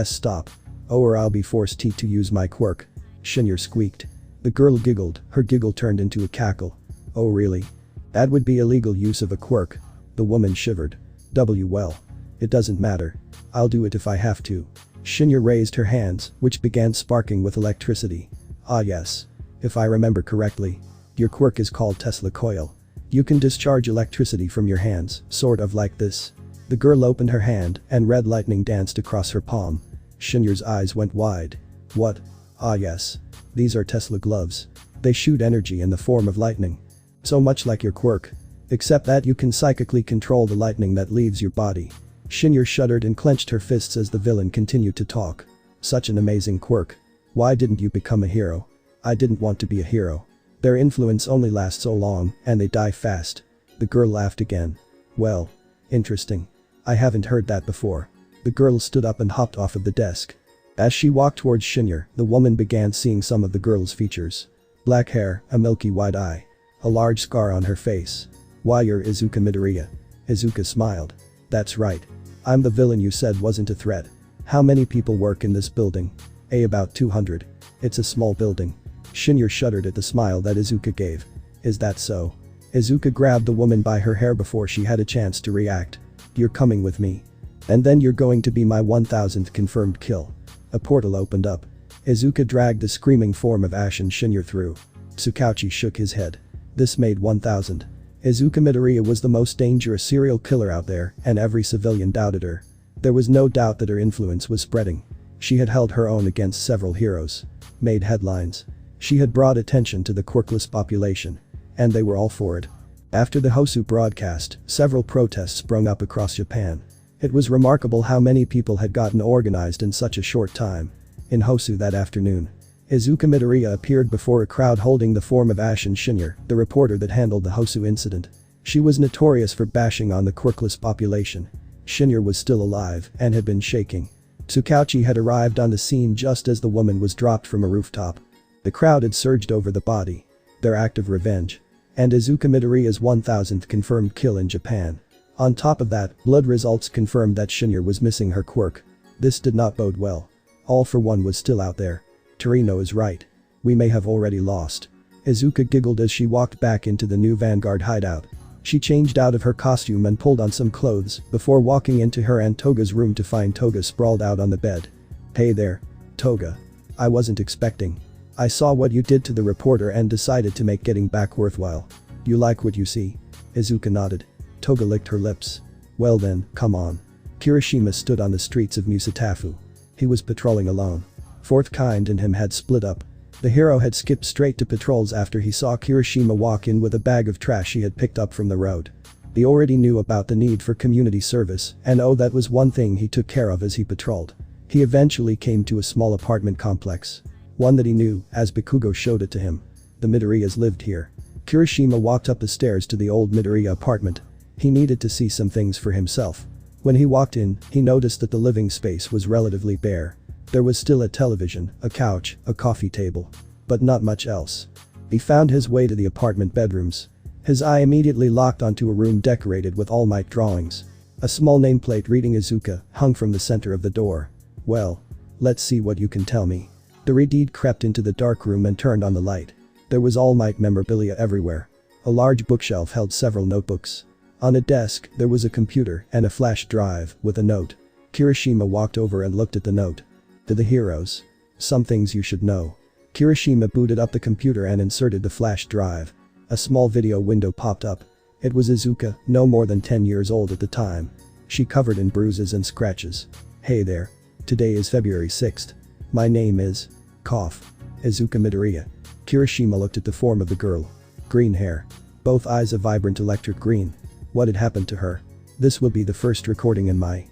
Stop. Oh, or I'll be forced to use my quirk. Shinya squeaked. The girl giggled, her giggle turned into a cackle. Oh really? That would be illegal use of a quirk. The woman shivered. Well. It doesn't matter. I'll do it if I have to. Shinya raised her hands, which began sparking with electricity. Ah yes. If I remember correctly. Your quirk is called Tesla Coil. You can discharge electricity from your hands, sort of like this. The girl opened her hand, and red lightning danced across her palm. Shinya's eyes went wide. What? Ah yes. These are Tesla gloves. They shoot energy in the form of lightning. So much like your quirk. Except that you can psychically control the lightning that leaves your body. Shinya shuddered and clenched her fists as the villain continued to talk. Such an amazing quirk. Why didn't you become a hero? I didn't want to be a hero. Their influence only lasts so long, and they die fast. The girl laughed again. Well. Interesting. I haven't heard that before. The girl stood up and hopped off of the desk. As she walked towards Shinya, the woman began seeing some of the girl's features. Black hair, a milky white eye. A large scar on her face. Why, you're Izuka Midoriya. Izuka smiled. That's right. I'm the villain you said wasn't a threat. How many people work in this building? About 200. It's a small building. Shinya shuddered at the smile that Izuka gave. Is that so? Izuka grabbed the woman by her hair before she had a chance to react. You're coming with me. And then you're going to be my 1000th confirmed kill. A portal opened up. Izuka dragged the screaming form of Ashen Shinya through. Tsukauchi shook his head. This made 1000. Izuka Midoriya was the most dangerous serial killer out there, and every civilian doubted her. There was no doubt that her influence was spreading. She had held her own against several heroes. Made headlines. She had brought attention to the quirkless population. And they were all for it. After the Hosu broadcast, several protests sprung up across Japan. It was remarkable how many people had gotten organized in such a short time. In Hosu that afternoon, Izuka Midoriya appeared before a crowd holding the form of Ashen Shinya, the reporter that handled the Hosu incident. She was notorious for bashing on the quirkless population. Shinya was still alive and had been shaking. Tsukauchi had arrived on the scene just as the woman was dropped from a rooftop. The crowd had surged over the body. Their act of revenge. And Izuka Midoriya's 1000th confirmed kill in Japan. On top of that, blood results confirmed that Shinya was missing her quirk. This did not bode well. All for One was still out there. Torino is right. We may have already lost. Izuka giggled as she walked back into the new Vanguard hideout. She changed out of her costume and pulled on some clothes before walking into her and Toga's room to find Toga sprawled out on the bed. Hey there. Toga. I wasn't expecting. I saw what you did to the reporter and decided to make getting back worthwhile. You like what you see? Izuka nodded. Toga licked her lips. Well then, come on. Kiroshima stood on the streets of Musatafu. He was patrolling alone. Fourth Kind and him had split up. The hero had skipped straight to patrols after he saw Kiroshima walk in with a bag of trash he had picked up from the road. He already knew about the need for community service, and oh, that was one thing he took care of as he patrolled. He eventually came to a small apartment complex. One that he knew, as Bakugo showed it to him. The Midoriyas lived here. Kiroshima walked up the stairs to the old Midoriya apartment. He needed to see some things for himself. When he walked in, he noticed that the living space was relatively bare. There was still a television, a couch, a coffee table. But not much else. He found his way to the apartment bedrooms. His eye immediately locked onto a room decorated with All Might drawings. A small nameplate reading Izuka hung from the center of the door. Well. Let's see what you can tell me. The Redeed crept into the dark room and turned on the light. There was All Might memorabilia everywhere. A large bookshelf held several notebooks. On a desk, there was a computer and a flash drive with a note. Kiroshima walked over and looked at the note. To the heroes. Some things you should know. Kiroshima booted up the computer and inserted the flash drive. A small video window popped up. It was Izuka, no more than 10 years old at the time. She covered in bruises and scratches. Hey there. Today is February 6th. My name is… Izuka Midoriya. Kiroshima looked at the form of the girl. Green hair. Both eyes a vibrant electric green. What had happened to her? This will be the first recording in my…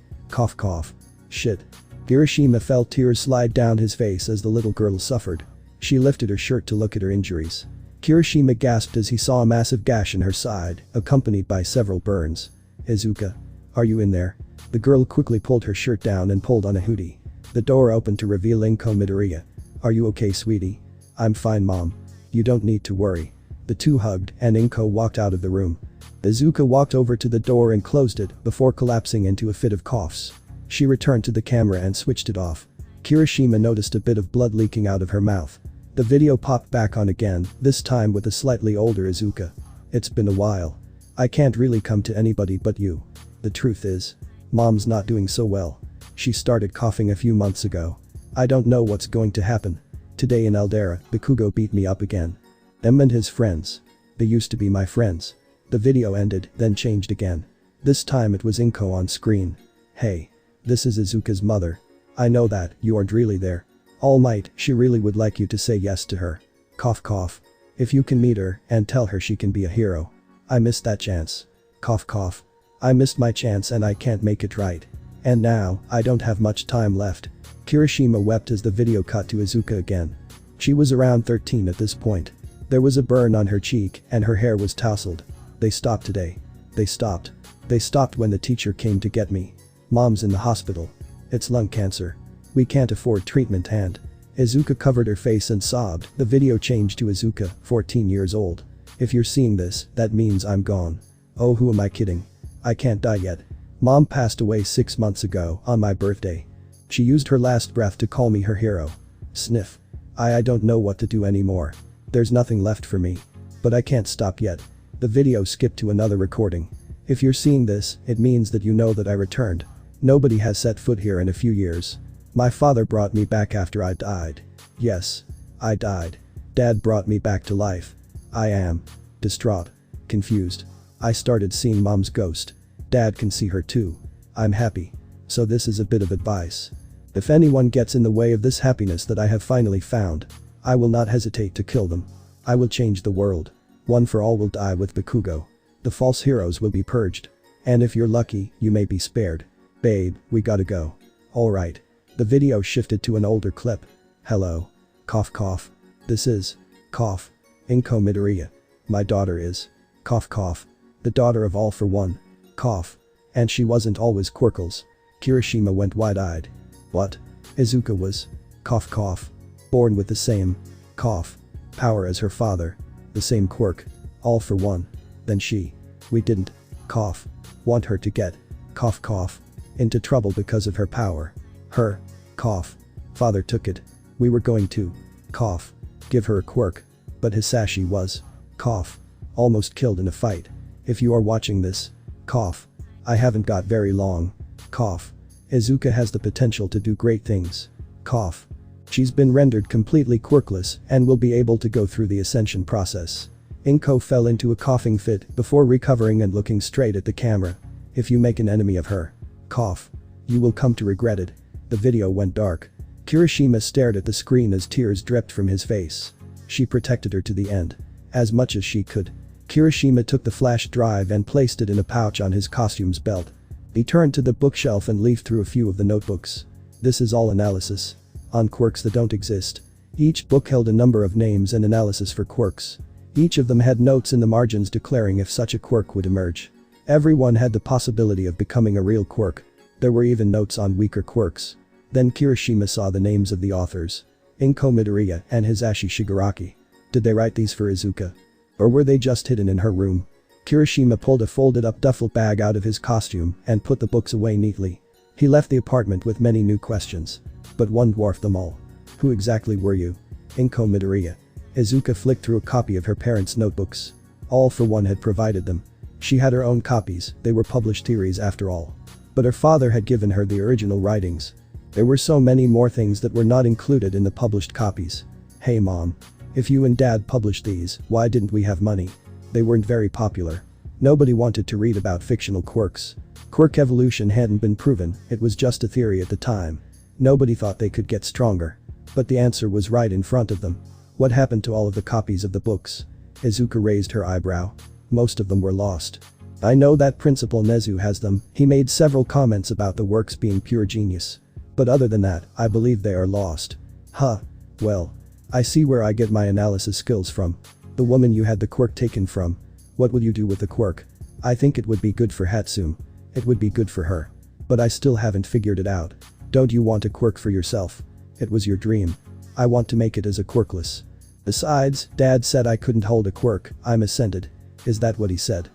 Shit. Kiroshima felt tears slide down his face as the little girl suffered. She lifted her shirt to look at her injuries. Kiroshima gasped as he saw a massive gash in her side, accompanied by several burns. Izuka. Are you in there? The girl quickly pulled her shirt down and pulled on a hoodie. The door opened to reveal Inko Midoriya. Are you okay, sweetie? I'm fine, mom. You don't need to worry. The two hugged and Inko walked out of the room. Izuka walked over to the door and closed it before collapsing into a fit of coughs. She returned to the camera and switched it off. Kiroshima noticed a bit of blood leaking out of her mouth. The video popped back on again, this time with a slightly older Izuka. It's been a while. I can't really come to anybody but you. The truth is, Mom's not doing so well. She started coughing a few months ago. I don't know what's going to happen. Today in Aldera, Bakugo beat me up again. Him and his friends. They used to be my friends. The video ended, then changed again. This time it was Inko on screen. Hey. This is Izuka's mother. I know that, you aren't really there. All Might, she really would like you to say yes to her. Cough cough. If you can meet her and tell her she can be a hero. I missed that chance. Cough cough. I missed my chance and I can't make it right. And now, I don't have much time left. Kiroshima wept as the video cut to Izuka again. She was around 13 at this point. There was a burn on her cheek and her hair was tousled. They stopped today. They stopped. They stopped when the teacher came to get me. Mom's in the hospital. It's lung cancer. We can't afford treatment and. Izuka covered her face and sobbed. The video changed to Izuka, 14 years old. If you're seeing this, that means I'm gone. Oh, who am I kidding? I can't die yet. Mom passed away 6 months ago, on my birthday. She used her last breath to call me her hero. Sniff. I don't know what to do anymore. There's nothing left for me. But I can't stop yet. The video skipped to another recording. If you're seeing this, it means that you know that I returned. Nobody has set foot here in a few years. My father brought me back after I died. Yes. I died. Dad brought me back to life. I am. Distraught. Confused. I started seeing Mom's ghost. Dad can see her too. I'm happy. So this is a bit of advice. If anyone gets in the way of this happiness that I have finally found, I will not hesitate to kill them. I will change the world. One for all will die with Bakugo. The false heroes will be purged. And if you're lucky, you may be spared. Babe, we gotta go. Alright. The video shifted to an older clip. Hello. Cough cough. This is. Cough. Inko Midoriya. My daughter is. Cough cough. The daughter of All for One. Cough. And she wasn't always Quirkles. Kiroshima went wide-eyed. What? Izuka was. Cough cough. Born with the same. Cough. Power as her father. The same quirk. All for one. Then she. We didn't. Cough. Want her to get. Cough cough. Into trouble because of her power. Her. Cough. Father took it. We were going to. Cough. Give her a quirk. But Hisashi was. Cough. Almost killed in a fight. If you are watching this. Cough. I haven't got very long. Cough. Izuka has the potential to do great things. Cough. She's been rendered completely quirkless and will be able to go through the ascension process. Inko fell into a coughing fit before recovering and looking straight at the camera. If you make an enemy of her. Cough. You will come to regret it. The video went dark. Kiroshima stared at the screen as tears dripped from his face. She protected her to the end. As much as she could. Kiroshima took the flash drive and placed it in a pouch on his costume's belt. He turned to the bookshelf and leafed through a few of the notebooks. This is all analysis. On quirks that don't exist. Each book held a number of names and analysis for quirks. Each of them had notes in the margins declaring if such a quirk would emerge. Everyone had the possibility of becoming a real quirk. There were even notes on weaker quirks. Then Kiroshima saw the names of the authors. Inko Midoriya and Hisashi Shigaraki. Did they write these for Izuka? Or were they just hidden in her room? Kiroshima pulled a folded up duffel bag out of his costume and put the books away neatly. He left the apartment with many new questions. But one dwarfed them all. Who exactly were you? Inko Midoriya. Izuka flicked through a copy of her parents' notebooks. All for One had provided them. She had her own copies, they were published theories after all. But her father had given her the original writings. There were so many more things that were not included in the published copies. Hey mom. If you and dad published these, why didn't we have money? They weren't very popular. Nobody wanted to read about fictional quirks. Quirk evolution hadn't been proven, it was just a theory at the time. Nobody thought they could get stronger. But the answer was right in front of them. What happened to all of the copies of the books? Izuka raised her eyebrow. Most of them were lost. I know that Principal Nezu has them, he made several comments about the works being pure genius. But other than that, I believe they are lost. Huh. Well. I see where I get my analysis skills from. The woman you had the quirk taken from. What will you do with the quirk? I think it would be good for Hatsune. It would be good for her. But I still haven't figured it out. Don't you want a quirk for yourself? It was your dream. I want to make it as a quirkless. Besides, Dad said I couldn't hold a quirk, I'm ascended. Is that what he said?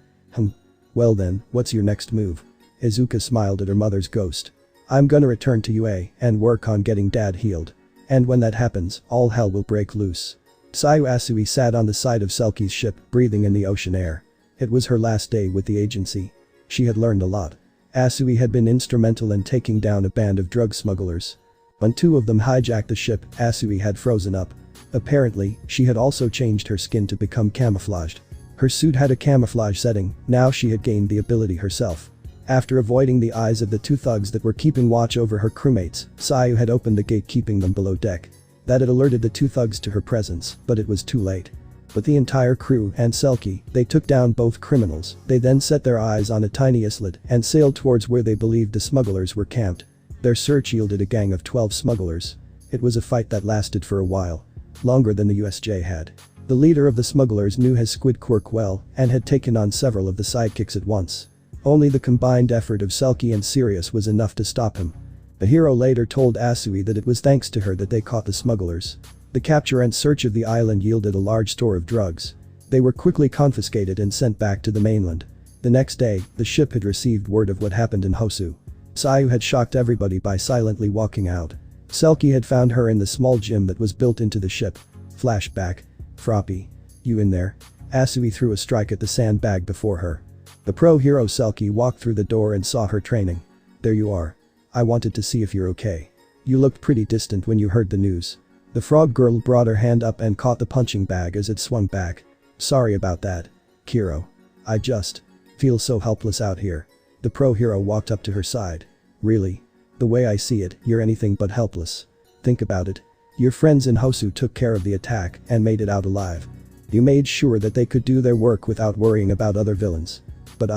Well then, what's your next move? Izuka smiled at her mother's ghost. I'm gonna return to UA and work on getting Dad healed. And when that happens, all hell will break loose. Sayu Asui sat on the side of Selkie's ship, breathing in the ocean air. It was her last day with the agency. She had learned a lot. Asui had been instrumental in taking down a band of drug smugglers. When two of them hijacked the ship, Asui had frozen up. Apparently, she had also changed her skin to become camouflaged. Her suit had a camouflage setting, now she had gained the ability herself. After avoiding the eyes of the two thugs that were keeping watch over her crewmates, Sayu had opened the gate keeping them below deck. That had alerted the two thugs to her presence, but it was too late. With the entire crew and Selkie, they took down both criminals. They then set their eyes on a tiny islet and sailed towards where they believed the smugglers were camped. Their search yielded a gang of 12 smugglers. It was a fight that lasted for a while. Longer than the USJ had. The leader of the smugglers knew his squid quirk well and had taken on several of the sidekicks at once. Only the combined effort of Selkie and Sirius was enough to stop him. The hero later told Asui that it was thanks to her that they caught the smugglers. The capture and search of the island yielded a large store of drugs. They were quickly confiscated and sent back to the mainland. The next day, the ship had received word of what happened in Hosu. Sayu had shocked everybody by silently walking out. Selkie had found her in the small gym that was built into the ship. Flashback. Froppy. You in there? Asui threw a strike at the sandbag before her. The pro hero Selkie walked through the door and saw her training. There you are. I wanted to see if you're okay. You looked pretty distant when you heard the news. The frog girl brought her hand up and caught the punching bag as it swung back. Sorry about that. Kiro. I just feel so helpless out here. The pro hero walked up to her side. Really? The way I see it, you're anything but helpless. Think about it. Your friends in Hosu took care of the attack and made it out alive. You made sure that they could do their work without worrying about other villains. But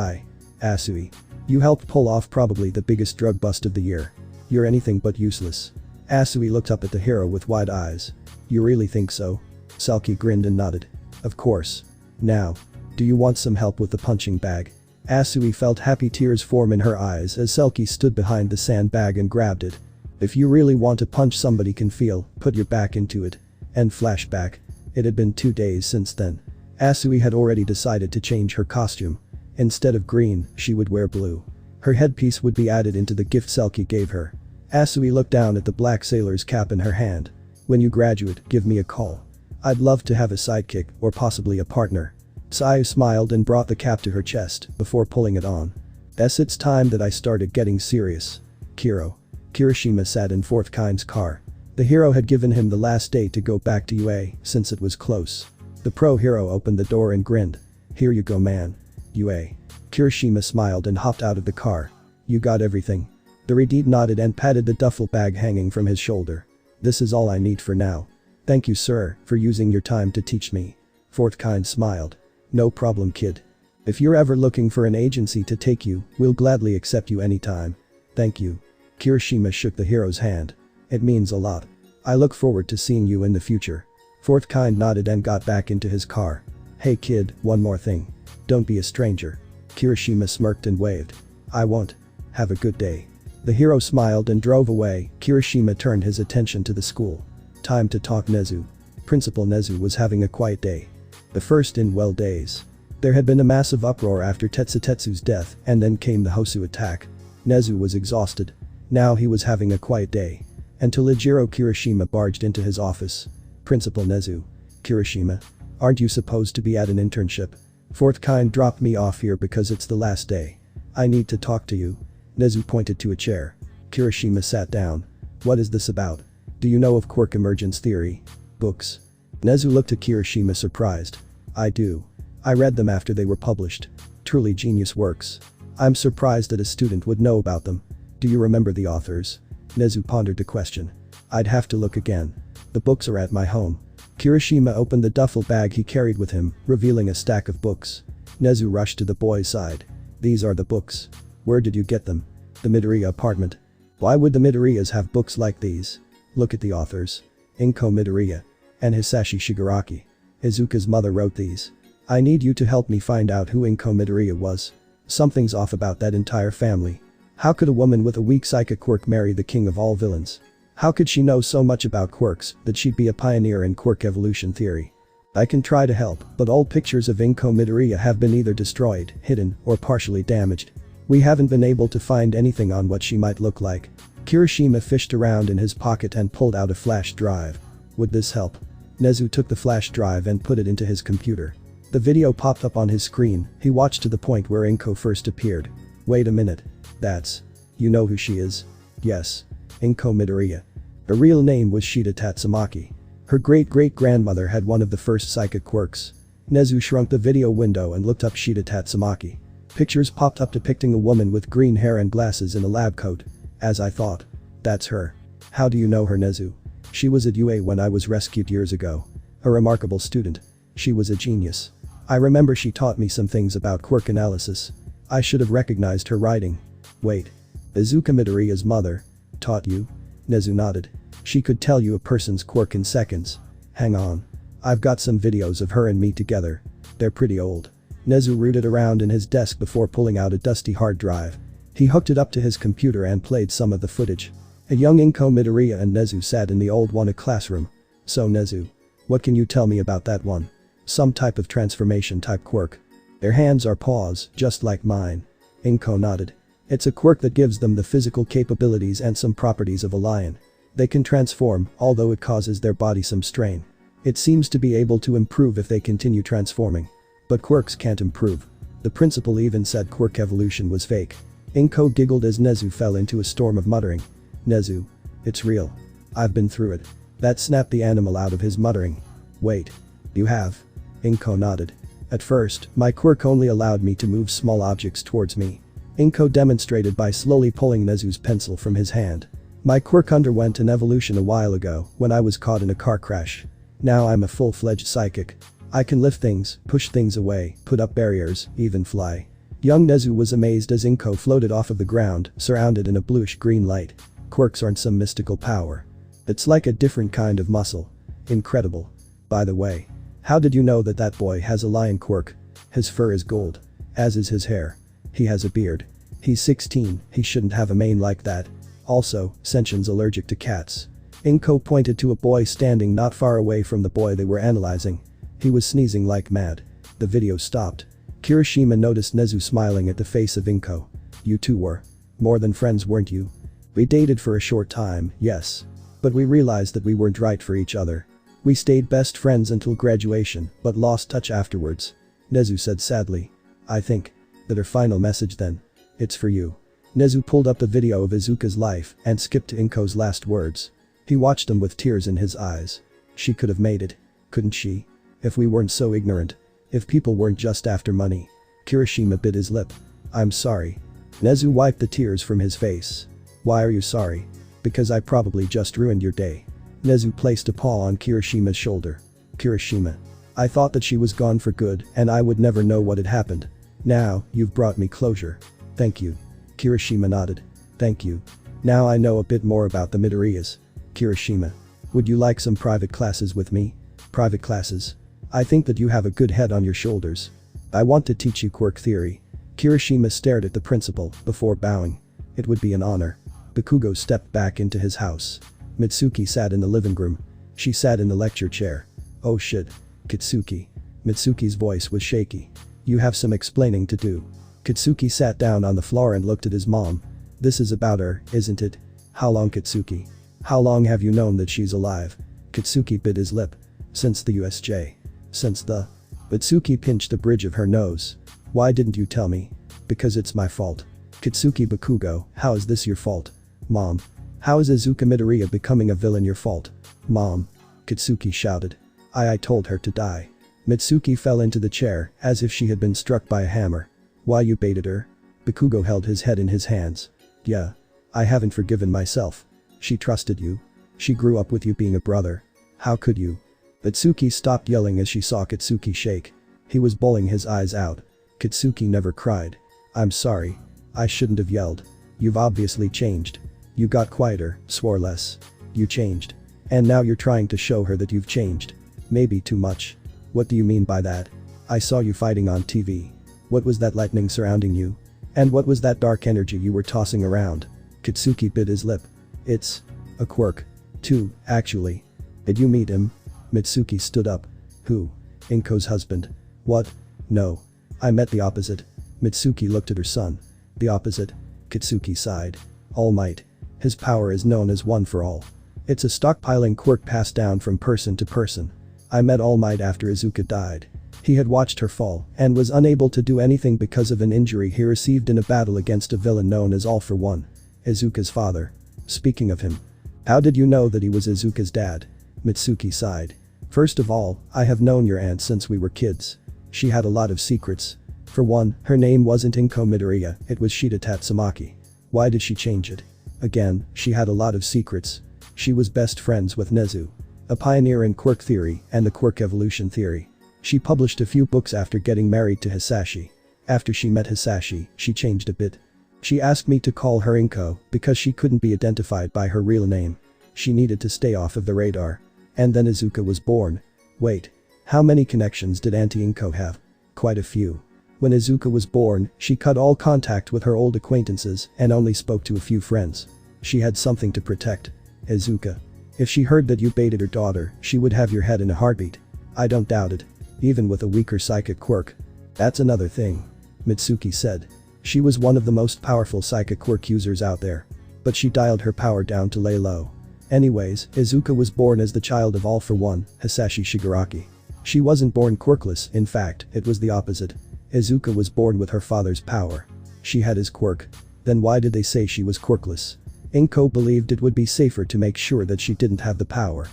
Asui. You helped pull off probably the biggest drug bust of the year. You're anything but useless. Asui looked up at the hero with wide eyes. You really think so? Selkie grinned and nodded. Of course. Now. Do you want some help with the punching bag? Asui felt happy tears form in her eyes as Selkie stood behind the sandbag and grabbed it. If you really want to punch somebody can feel, put your back into it. And flashback. It had been 2 days since then. Asui had already decided to change her costume. Instead of green, she would wear blue. Her headpiece would be added into the gift Selkie gave her. Asui looked down at the black sailor's cap in her hand. When you graduate, give me a call. I'd love to have a sidekick or possibly a partner. Sayu smiled and brought the cap to her chest before pulling it on. It's time that I started getting serious. Kiroshima sat in Fourth Kind's car. The hero had given him the last day to go back to UA since it was close. The pro hero opened the door and grinned. Here you go man. UA. Kiroshima smiled and hopped out of the car. You got everything? The Redite nodded and patted the duffel bag hanging from his shoulder. This is all I need for now. Thank you sir for using your time to teach me. Fourth Kind smiled. No problem kid. If you're ever looking for an agency to take you, we'll gladly accept you anytime. Thank you. Kiroshima shook the hero's hand. It means a lot. I look forward to seeing you in the future. Fourth Kind nodded and got back into his car. Hey kid, one more thing. Don't be a stranger. Kiroshima smirked and waved. I won't. Have a good day. The hero smiled and drove away. Kiroshima turned his attention to the school. Time to talk Nezu. Principal Nezu was having a quiet day. The first in days. There had been a massive uproar after Tetsutetsu's death and then came the Hosu attack. Nezu was exhausted. Now he was having a quiet day. Until Ijiro Kiroshima barged into his office. Principal Nezu. Kiroshima. Aren't you supposed to be at an internship? Fourth Kind dropped me off here because it's the last day. I need to talk to you. Nezu pointed to a chair. Kiroshima sat down. What is this about? Do you know of quirk emergence theory? Books. Nezu looked at Kiroshima surprised. I do. I read them after they were published. Truly genius works. I'm surprised that a student would know about them. Do you remember the authors? Nezu pondered the question. I'd have to look again. The books are at my home. Kiroshima opened the duffel bag he carried with him, revealing a stack of books. Nezu rushed to the boy's side. These are the books. Where did you get them? The Midoriya apartment. Why would the Midoriyas have books like these? Look at the authors. Inko Midoriya. And Hisashi Shigaraki. Izuka's mother wrote these. I need you to help me find out who Inko Midoriya was. Something's off about that entire family. How could a woman with a weak psychic quirk marry the king of all villains? How could she know so much about quirks that she'd be a pioneer in quirk evolution theory? I can try to help, but all pictures of Inko Midoriya have been either destroyed, hidden, or partially damaged. We haven't been able to find anything on what she might look like. Kiroshima fished around in his pocket and pulled out a flash drive. Would this help? Nezu took the flash drive and put it into his computer. The video popped up on his screen. He watched to the point where Inko first appeared. Wait a minute. That's. You know who she is? Yes. Inko Midoriya. Her real name was Shida Tatsumaki. Her great-great-grandmother had one of the first psychic quirks. Nezu shrunk the video window and looked up Shida Tatsumaki. Pictures popped up depicting a woman with green hair and glasses in a lab coat. As I thought. That's her. How do you know her, Nezu? She was at UA when I was rescued years ago. A remarkable student. She was a genius. I remember she taught me some things about quirk analysis. I should have recognized her writing. Wait. Izuka Midoriya's mother taught you? Nezu nodded. She could tell you a person's quirk in seconds. Hang on. I've got some videos of her and me together. They're pretty old. Nezu rooted around in his desk before pulling out a dusty hard drive. He hooked it up to his computer and played some of the footage. A young Inko Midoriya and Nezu sat in the old Wana classroom. So Nezu. What can you tell me about that one? Some type of transformation type quirk. Their hands are paws, just like mine. Inko nodded. It's a quirk that gives them the physical capabilities and some properties of a lion. They can transform, although it causes their body some strain. It seems to be able to improve if they continue transforming. But quirks can't improve. The principal even said quirk evolution was fake. Inko giggled as Nezu fell into a storm of muttering. Nezu. It's real. I've been through it. That snapped the animal out of his muttering. Wait. You have? Inko nodded. At first, my quirk only allowed me to move small objects towards me. Inko demonstrated by slowly pulling Nezu's pencil from his hand. My quirk underwent an evolution a while ago when I was caught in a car crash. Now I'm a full-fledged psychic. I can lift things, push things away, put up barriers, even fly. Young Nezu was amazed as Inko floated off of the ground, surrounded in a bluish-green light. Quirks aren't some mystical power. It's like a different kind of muscle. Incredible. By the way. How did you know that that boy has a lion quirk? His fur is gold. As is his hair. He has a beard. He's 16, he shouldn't have a mane like that. Also, Ascension's allergic to cats. Inko pointed to a boy standing not far away from the boy they were analyzing. He was sneezing like mad. The video stopped. Kiroshima noticed Nezu smiling at the face of Inko. You two were more than friends, weren't you? We dated for a short time, yes. But we realized that we weren't right for each other. We stayed best friends until graduation, but lost touch afterwards. Nezu said sadly. I think that her final message then. It's for you. Nezu pulled up the video of Izuka's life and skipped to Inko's last words. He watched him with tears in his eyes. She could have made it. Couldn't she? If we weren't so ignorant. If people weren't just after money. Kiroshima bit his lip. I'm sorry. Nezu wiped the tears from his face. Why are you sorry? Because I probably just ruined your day. Nezu placed a paw on Kiroshima's shoulder. Kiroshima. I thought that she was gone for good and I would never know what had happened. Now, you've brought me closure. Thank you. Kiroshima nodded. Thank you. Now I know a bit more about the Midoriyas. Kiroshima. Would you like some private classes with me? Private classes? I think that you have a good head on your shoulders. I want to teach you quirk theory. Kiroshima stared at the principal before bowing. It would be an honor. Bakugo stepped back into his house. Mitsuki sat in the living room. She sat in the lecture chair. Oh shit. Katsuki. Mitsuki's voice was shaky. You have some explaining to do. Katsuki sat down on the floor and looked at his mom. This is about her, isn't it? How long, Katsuki? How long have you known that she's alive? Katsuki bit his lip. Since the USJ. Since the. Mitsuki pinched the bridge of her nose. Why didn't you tell me? Because it's my fault. Katsuki Bakugo, how is this your fault? Mom. How is Izuka Midoriya becoming a villain your fault? Mom. Katsuki shouted. I told her to die. Mitsuki fell into the chair as if she had been struck by a hammer. Why you baited her? Bakugo held his head in his hands. Yeah. I haven't forgiven myself. She trusted you. She grew up with you being a brother. How could you? Mitsuki stopped yelling as she saw Katsuki shake. He was bawling his eyes out. Katsuki never cried. I'm sorry. I shouldn't have yelled. You've obviously changed. You got quieter, swore less. You changed. And now you're trying to show her that you've changed. Maybe too much. What do you mean by that? I saw you fighting on TV. What was that lightning surrounding you? And what was that dark energy you were tossing around? Katsuki bit his lip. It's a quirk. Too, actually. Did you meet him? Mitsuki stood up. Who? Inko's husband. What? No. I met the opposite. Mitsuki looked at her son. The opposite? Katsuki sighed. All Might. His power is known as One for All. It's a stockpiling quirk passed down from person to person. I met All Might after Izuka died. He had watched her fall and was unable to do anything because of an injury he received in a battle against a villain known as All for One. Izuka's father. Speaking of him. How did you know that he was Izuka's dad? Mitsuki sighed. First of all, I have known your aunt since we were kids. She had a lot of secrets. For one, her name wasn't Inko Midoriya, it was Shida Tatsumaki. Why did she change it? Again, she had a lot of secrets. She was best friends with Nezu, a pioneer in quirk theory and the quirk evolution theory. She published a few books after getting married to Hisashi. After she met Hisashi, she changed a bit. She asked me to call her Inko because she couldn't be identified by her real name. She needed to stay off of the radar. And then Izuka was born. Wait. How many connections did Auntie Inko have? Quite a few. When Izuka was born, she cut all contact with her old acquaintances and only spoke to a few friends. She had something to protect. Izuka. If she heard that you baited her daughter, she would have your head in a heartbeat. I don't doubt it. Even with a weaker psychic quirk. That's another thing. Mitsuki said. She was one of the most powerful psychic quirk users out there. But she dialed her power down to lay low. Anyways, Izuka was born as the child of All for One, Hisashi Shigaraki. She wasn't born quirkless, in fact, it was the opposite. Izuka was born with her father's power. She had his quirk. Then why did they say she was quirkless? Inko believed it would be safer to make sure that she didn't have the power.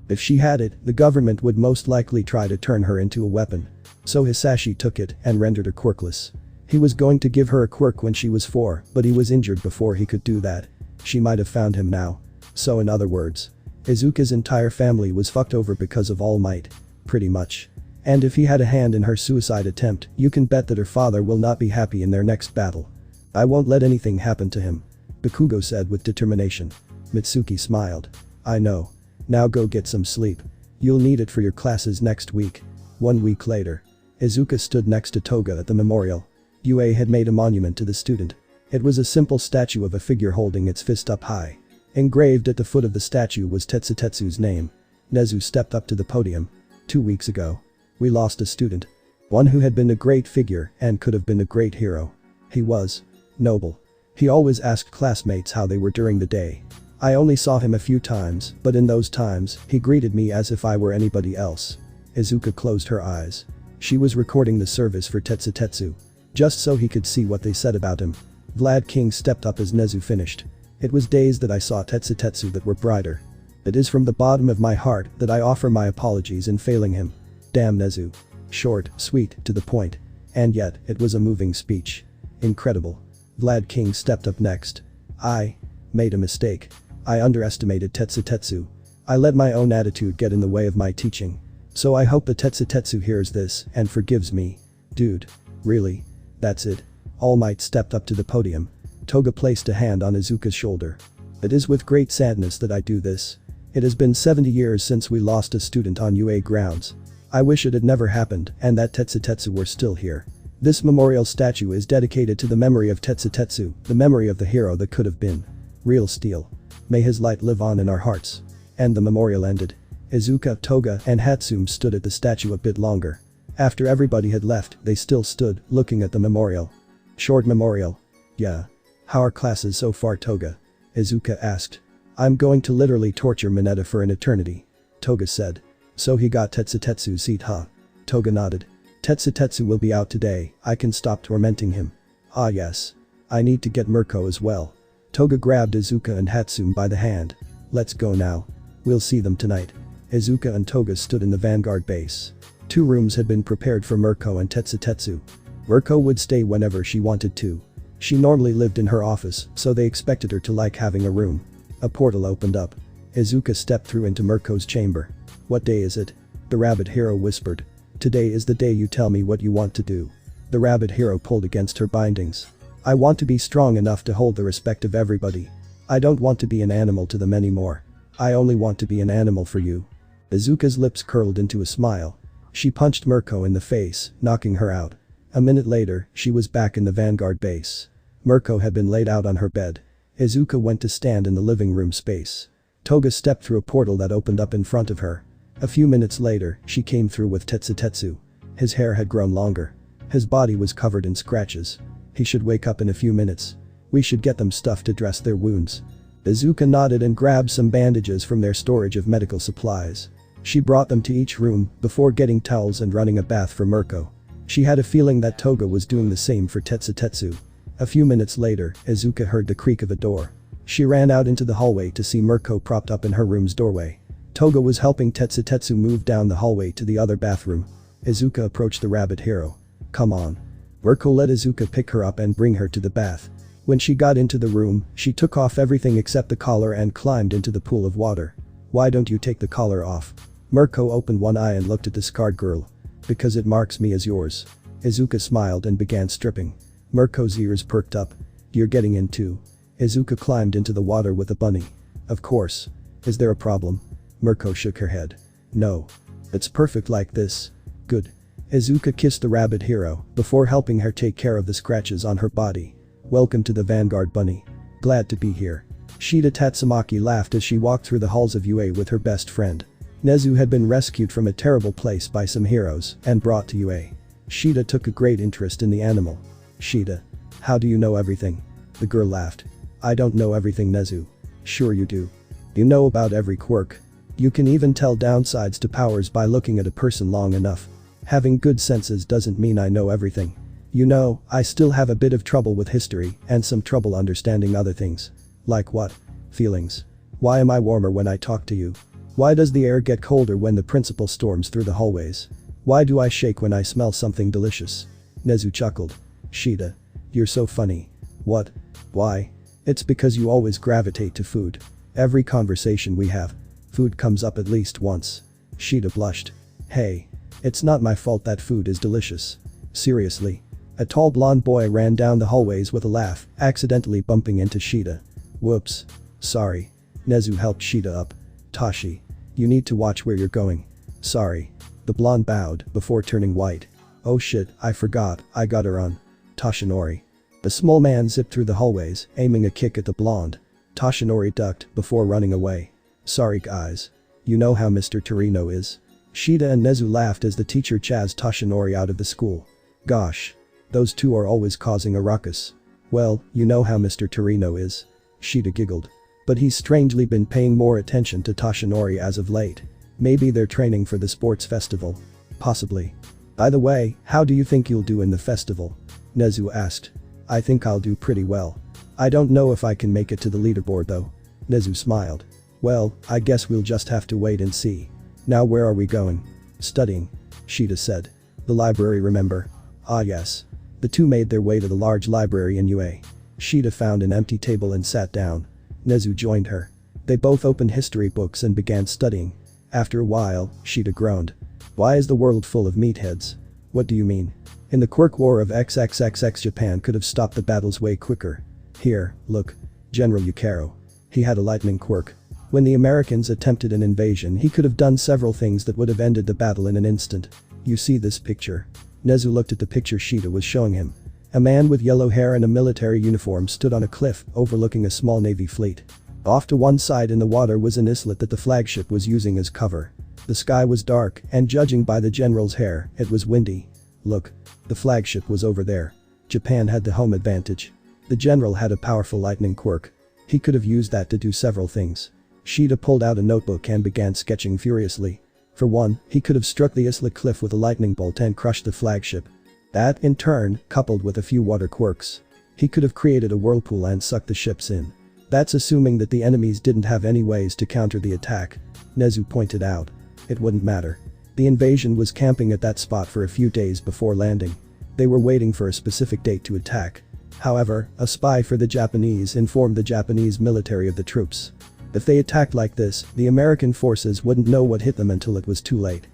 If she had it, the government would most likely try to turn her into a weapon. So Hisashi took it and rendered her quirkless. He was going to give her a quirk when she was 4, but he was injured before he could do that. She might have found him now. So in other words, Izuka's entire family was fucked over because of All Might. Pretty much. And if he had a hand in her suicide attempt, you can bet that her father will not be happy in their next battle. I won't let anything happen to him. Bakugo said with determination. Mitsuki smiled. I know. Now go get some sleep. You'll need it for your classes next week. 1 week later. Izuka stood next to Toga at the memorial. UA had made a monument to the student. It was a simple statue of a figure holding its fist up high. Engraved at the foot of the statue was Tetsutetsu's name. Nezu stepped up to the podium. 2 weeks ago. We lost a student. One who had been a great figure and could have been a great hero. He was noble. He always asked classmates how they were during the day. I only saw him a few times, but in those times, he greeted me as if I were anybody else. Izuka closed her eyes. She was recording the service for Tetsutetsu. Just so he could see what they said about him. Vlad King stepped up as Nezu finished. It was days that I saw Tetsutetsu that were brighter. It is from the bottom of my heart that I offer my apologies in failing him. Damn Nezu. Short, sweet, to the point. And yet, it was a moving speech. Incredible. Vlad King stepped up next. I made a mistake. I underestimated Tetsutetsu. I let my own attitude get in the way of my teaching. So I hope that Tetsutetsu hears this and forgives me. Dude. Really? That's it. All Might stepped up to the podium. Toga placed a hand on Izuka's shoulder. It is with great sadness that I do this. It has been 70 years since we lost a student on UA grounds. I wish it had never happened and that Tetsutetsu were still here. This memorial statue is dedicated to the memory of Tetsutetsu, the memory of the hero that could have been. Real steel. May his light live on in our hearts. And the memorial ended. Izuka, Toga, and Hatsum stood at the statue a bit longer. After everybody had left, they still stood, looking at the memorial. Short memorial. Yeah. How are classes so far, Toga? Izuka asked. I'm going to literally torture Mineta for an eternity. Toga said. So he got Tetsutetsu's seat, huh? Toga nodded. Tetsutetsu will be out today, I can stop tormenting him. Ah yes. I need to get Mirko as well. Toga grabbed Izuka and Hatsum by the hand. Let's go now. We'll see them tonight. Izuka and Toga stood in the vanguard base. 2 rooms had been prepared for Mirko and Tetsutetsu. Mirko would stay whenever she wanted to. She normally lived in her office, so they expected her to like having a room. A portal opened up. Izuka stepped through into Mirko's chamber. What day is it? The rabbit hero whispered. Today is the day you tell me what you want to do. The rabbit hero pulled against her bindings. I want to be strong enough to hold the respect of everybody. I don't want to be an animal to them anymore. I only want to be an animal for you. Izuka's lips curled into a smile. She punched Mirko in the face, knocking her out. A minute later, she was back in the vanguard base. Mirko had been laid out on her bed. Izuka went to stand in the living room space. Toga stepped through a portal that opened up in front of her. A few minutes later, she came through with Tetsutetsu. His hair had grown longer. His body was covered in scratches. He should wake up in a few minutes. We should get them stuff to dress their wounds. Izuka nodded and grabbed some bandages from their storage of medical supplies. She brought them to each room before getting towels and running a bath for Mirko. She had a feeling that Toga was doing the same for Tetsutetsu. A few minutes later, Izuka heard the creak of a door. She ran out into the hallway to see Mirko propped up in her room's doorway. Toga was helping Tetsutetsu move down the hallway to the other bathroom. Izuka approached the rabbit hero. "Come on." Mirko let Izuka pick her up and bring her to the bath. When she got into the room, she took off everything except the collar and climbed into the pool of water. "Why don't you take the collar off?" Mirko opened one eye and looked at the scarred girl. "Because it marks me as yours." Izuka smiled and began stripping. Mirko's ears perked up. "You're getting in too." Izuka climbed into the water with the bunny. "Of course. Is there a problem?" Mirko shook her head. "No. It's perfect like this." "Good." Izuka kissed the rabbit hero before helping her take care of the scratches on her body. "Welcome to the Vanguard, bunny. Glad to be here." Shida Tatsumaki laughed as she walked through the halls of UA with her best friend. Nezu had been rescued from a terrible place by some heroes and brought to UA. Shida took a great interest in the animal. "Shida. How do you know everything?" The girl laughed. "I don't know everything, Nezu." "Sure you do. You know about every quirk. You can even tell downsides to powers by looking at a person long enough. Having good senses doesn't mean I know everything. You know, I still have a bit of trouble with history and some trouble understanding other things." "Like what?" "Feelings. Why am I warmer when I talk to you? Why does the air get colder when the principal storms through the hallways? Why do I shake when I smell something delicious?" Nezu chuckled. "Shida. You're so funny." "What? Why?" "It's because you always gravitate to food. Every conversation we have, food comes up at least once." Shida blushed. "Hey. It's not my fault that food is delicious. Seriously." A tall blonde boy ran down the hallways with a laugh, accidentally bumping into Shida. "Whoops. Sorry." Nezu helped Shida up. "Tashi. You need to watch where you're going." "Sorry." The blonde bowed before turning white. "Oh shit, I forgot, I got her on." "Toshinori." The small man zipped through the hallways, aiming a kick at the blonde. Toshinori ducked before running away. "Sorry guys. You know how Mr. Torino is." Shida and Nezu laughed as the teacher chased Toshinori out of the school. "Gosh. Those two are always causing a ruckus." "Well, you know how Mr. Torino is." Shida giggled. "But he's strangely been paying more attention to Toshinori as of late. Maybe they're training for the sports festival." "Possibly." "By the way, how do you think you'll do in the festival?" Nezu asked. "I think I'll do pretty well. I don't know if I can make it to the leaderboard though." Nezu smiled. "Well, I guess we'll just have to wait and see. Now where are we going?" "Studying," Shida said. "The library, remember?" "Ah yes." The two made their way to the large library in UA. Shida found an empty table and sat down. Nezu joined her. They both opened history books and began studying. After a while, Shida groaned. "Why is the world full of meatheads?" "What do you mean?" "In the Quirk War of XXXX, Japan could have stopped the battles way quicker. Here, look. General Yukaro. He had a lightning quirk. When the Americans attempted an invasion, he could have done several things that would have ended the battle in an instant. You see this picture?" Nezu looked at the picture Shida was showing him. A man with yellow hair and a military uniform stood on a cliff overlooking a small navy fleet. Off to one side in the water was an islet that the flagship was using as cover. The sky was dark, and judging by the general's hair, it was windy. "Look. The flagship was over there." Japan had the home advantage. The general had a powerful lightning quirk. He could have used that to do several things. Shida pulled out a notebook and began sketching furiously. For one, he could have struck the islet cliff with a lightning bolt and crushed the flagship. That, in turn, coupled with a few water quirks. He could have created a whirlpool and sucked the ships in. That's assuming that the enemies didn't have any ways to counter the attack. Nezu pointed out. It wouldn't matter. The invasion was camping at that spot for a few days before landing. They were waiting for a specific date to attack. However, a spy for the Japanese informed the Japanese military of the troops. If they attacked like this, the American forces wouldn't know what hit them until it was too late.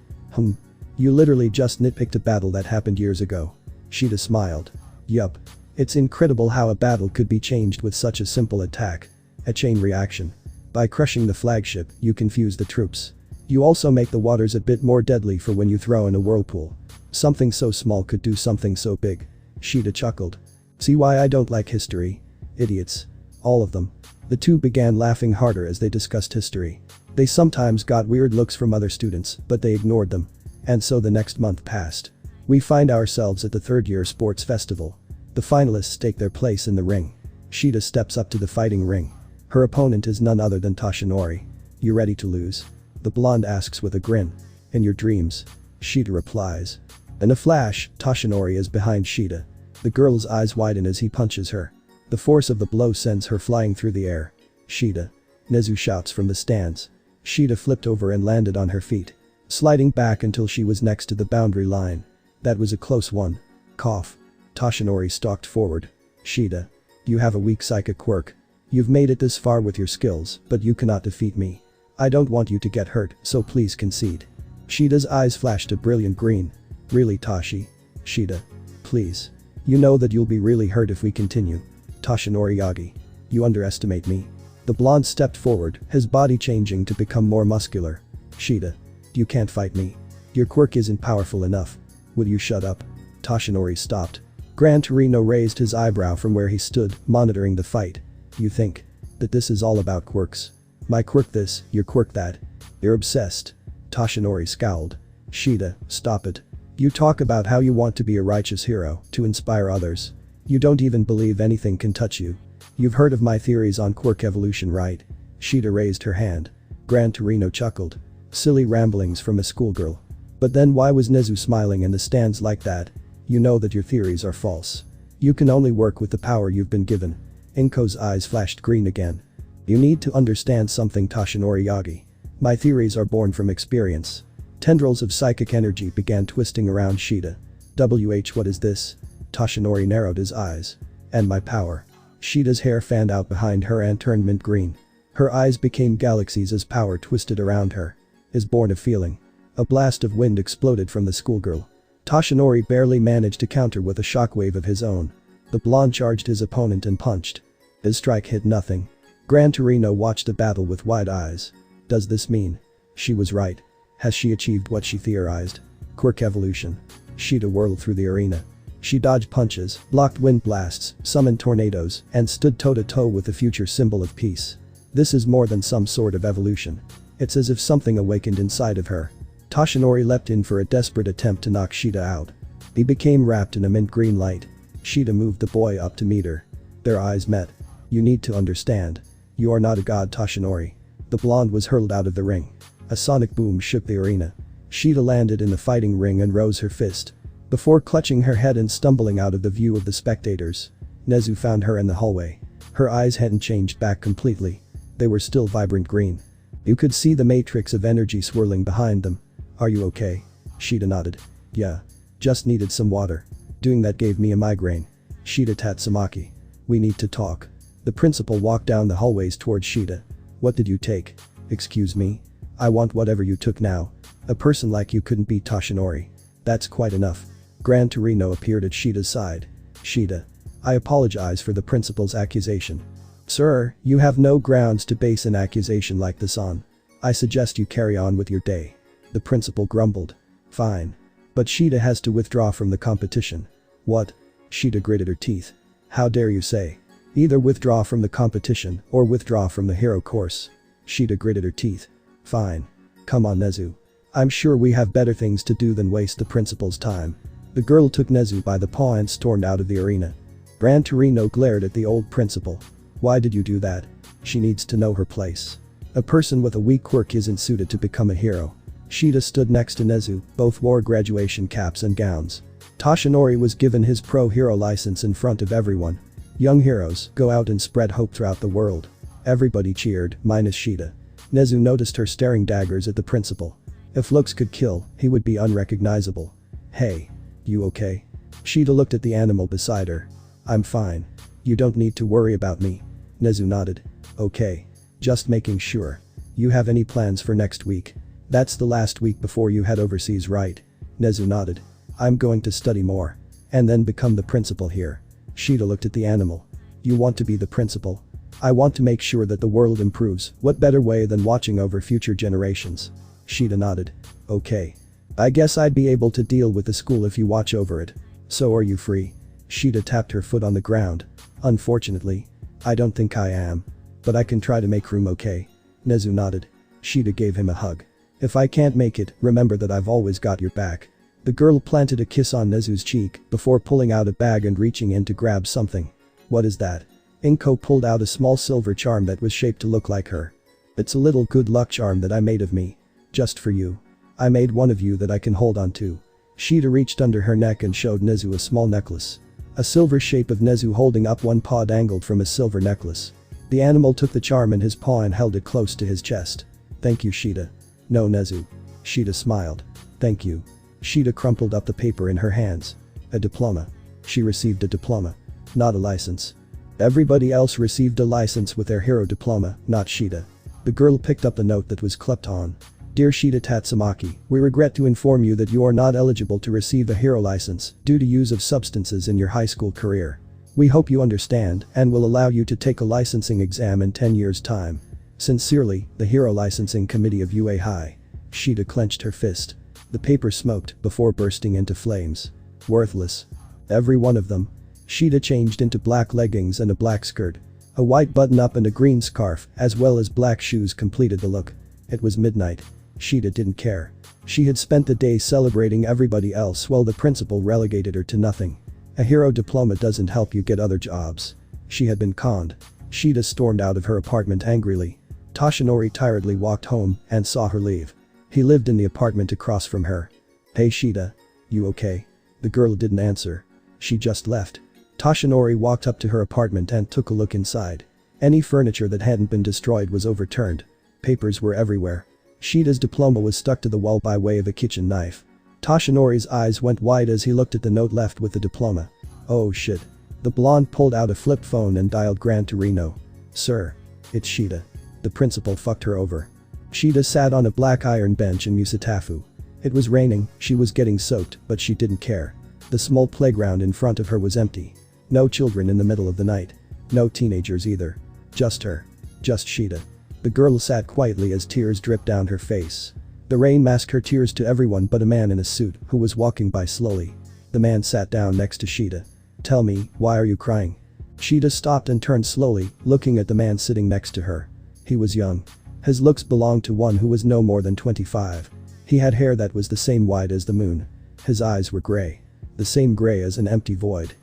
You literally just nitpicked a battle that happened years ago. Shida smiled. Yup. It's incredible how a battle could be changed with such a simple attack. A chain reaction. By crushing the flagship, you confuse the troops. You also make the waters a bit more deadly for when you throw in a whirlpool. Something so small could do something so big. Shida chuckled. See why I don't like history? Idiots. All of them. The two began laughing harder as they discussed history. They sometimes got weird looks from other students, but they ignored them. And so the next month passed. We find ourselves at the third-year sports festival. The finalists take their place in the ring. Shida steps up to the fighting ring. Her opponent is none other than Toshinori. You ready to lose? The blonde asks with a grin. In your dreams. Shida replies. In a flash, Toshinori is behind Shida. The girl's eyes widen as he punches her. The force of the blow sends her flying through the air. Shida. Nezu shouts from the stands. Shida flipped over and landed on her feet, sliding back until she was next to the boundary line. That was a close one. Cough. Toshinori stalked forward. Shida. You have a weak psychic quirk. You've made it this far with your skills, but you cannot defeat me. I don't want you to get hurt, so please concede. Shida's eyes flashed a brilliant green. Really, Tashi? Shida. Please. You know that you'll be really hurt if we continue. Toshinori Yagi. You underestimate me. The blonde stepped forward, his body changing to become more muscular. Shida. You can't fight me. Your quirk isn't powerful enough. Will you shut up? Toshinori stopped. Gran Torino raised his eyebrow from where he stood, monitoring the fight. You think that this is all about quirks? My quirk this, your quirk that. You're obsessed. Toshinori scowled. Shida, stop it. You talk about how you want to be a righteous hero, to inspire others. You don't even believe anything can touch you. You've heard of my theories on quirk evolution, right? Shida raised her hand. Gran Torino chuckled. Silly ramblings from a schoolgirl. But then why was Nezu smiling in the stands like that? You know that your theories are false. You can only work with the power you've been given. Inko's eyes flashed green again. You need to understand something, Toshinori Yagi. My theories are born from experience. Tendrils of psychic energy began twisting around Shida. What is this? Toshinori narrowed his eyes. And my power. Shida's hair fanned out behind her and turned mint green. Her eyes became galaxies as power twisted around her. Is born a feeling. A blast of wind exploded from the schoolgirl. Toshinori barely managed to counter with a shockwave of his own. The blonde charged his opponent and punched. His strike hit nothing. Gran Torino watched the battle with wide eyes. Does this mean? She was right. Has she achieved what she theorized? Quirk evolution. Shida whirled through the arena. She dodged punches, blocked wind blasts, summoned tornadoes, and stood toe-to-toe with the future symbol of peace. This is more than some sort of evolution. It's as if something awakened inside of her. Toshinori leapt in for a desperate attempt to knock Shida out. He became wrapped in a mint green light. Shida moved the boy up to meet her. Their eyes met. You need to understand. You are not a god, Toshinori. The blonde was hurled out of the ring. A sonic boom shook the arena. Shida landed in the fighting ring and rose her fist. Before clutching her head and stumbling out of the view of the spectators. Nezu found her in the hallway. Her eyes hadn't changed back completely. They were still vibrant green. You could see the matrix of energy swirling behind them. Are you okay? Shida nodded. Yeah. Just needed some water. Doing that gave me a migraine. Shida Tatsumaki. We need to talk. The principal walked down the hallways towards Shida. What did you take? Excuse me? I want whatever you took now. A person like you couldn't beat Toshinori. That's quite enough. Gran Torino appeared at Shida's side. Shida. I apologize for the principal's accusation. Sir, you have no grounds to base an accusation like this on. I suggest you carry on with your day. The principal grumbled. Fine. But Shida has to withdraw from the competition. What? Shida gritted her teeth. How dare you say? Either withdraw from the competition or withdraw from the hero course. Shida gritted her teeth. Fine. Come on, Nezu. I'm sure we have better things to do than waste the principal's time. The girl took Nezu by the paw and stormed out of the arena. Gran Torino glared at the old principal. Why did you do that? She needs to know her place. A person with a weak quirk isn't suited to become a hero. Shida stood next to Nezu, both wore graduation caps and gowns. Toshinori was given his pro-hero license in front of everyone. Young heroes, go out and spread hope throughout the world. Everybody cheered, minus Shida. Nezu noticed her staring daggers at the principal. If looks could kill, he would be unrecognizable. Hey. You okay? Shida looked at the animal beside her. I'm fine. You don't need to worry about me. Nezu nodded. Okay. Just making sure. You have any plans for next week? That's the last week before you head overseas, right? Nezu nodded. I'm going to study more. And then become the principal here. Shida looked at the animal. You want to be the principal? I want to make sure that the world improves. What better way than watching over future generations? Shida nodded. Okay. I guess I'd be able to deal with the school if you watch over it. So are you free? Shida tapped her foot on the ground. Unfortunately. I don't think I am. But I can try to make room, okay? Nezu nodded. Shida gave him a hug. If I can't make it, remember that I've always got your back. The girl planted a kiss on Nezu's cheek before pulling out a bag and reaching in to grab something. What is that? Inko pulled out a small silver charm that was shaped to look like her. It's a little good luck charm that I made of me. Just for you. I made one of you that I can hold on to. Shida reached under her neck and showed Nezu a small necklace. A silver shape of Nezu holding up one paw dangled from his silver necklace. The animal took the charm in his paw and held it close to his chest. Thank you, Shida. No, Nezu. Shida smiled. Thank you. Shida crumpled up the paper in her hands. A diploma. She received a diploma. Not a license. Everybody else received a license with their hero diploma, not Shida. The girl picked up the note that was clipped on. Dear Shida Tatsumaki, we regret to inform you that you are not eligible to receive a hero license due to use of substances in your high school career. We hope you understand and will allow you to take a licensing exam in 10 years' time. Sincerely, the Hero Licensing Committee of UA High. Shida clenched her fist. The paper smoked before bursting into flames. Worthless. Every one of them. Shida changed into black leggings and a black skirt. A white button-up and a green scarf, as well as black shoes completed the look. It was midnight. Shida didn't care. She had spent the day celebrating everybody else while the principal relegated her to nothing. A hero diploma doesn't help you get other jobs. She had been conned. Shida stormed out of her apartment angrily. Toshinori tiredly walked home and saw her leave. He lived in the apartment across from her. Hey Shida. You okay? The girl didn't answer. She just left. Toshinori walked up to her apartment and took a look inside. Any furniture that hadn't been destroyed was overturned. Papers were everywhere. Shida's diploma was stuck to the wall by way of a kitchen knife. Toshinori's eyes went wide as he looked at the note left with the diploma. Oh shit. The blonde pulled out a flip phone and dialed Gran Torino. Sir. It's Shida. The principal fucked her over. Shida sat on a black iron bench in Musatafu. It was raining, she was getting soaked, but she didn't care. The small playground in front of her was empty. No children in the middle of the night. No teenagers either. Just her. Just Shida. The girl sat quietly as tears dripped down her face. The rain masked her tears to everyone but a man in a suit who was walking by slowly. The man sat down next to Shida. Tell me, why are you crying? Shida stopped and turned slowly, looking at the man sitting next to her. He was young. His looks belonged to one who was no more than 25. He had hair that was the same white as the moon. His eyes were gray. The same gray as an empty void.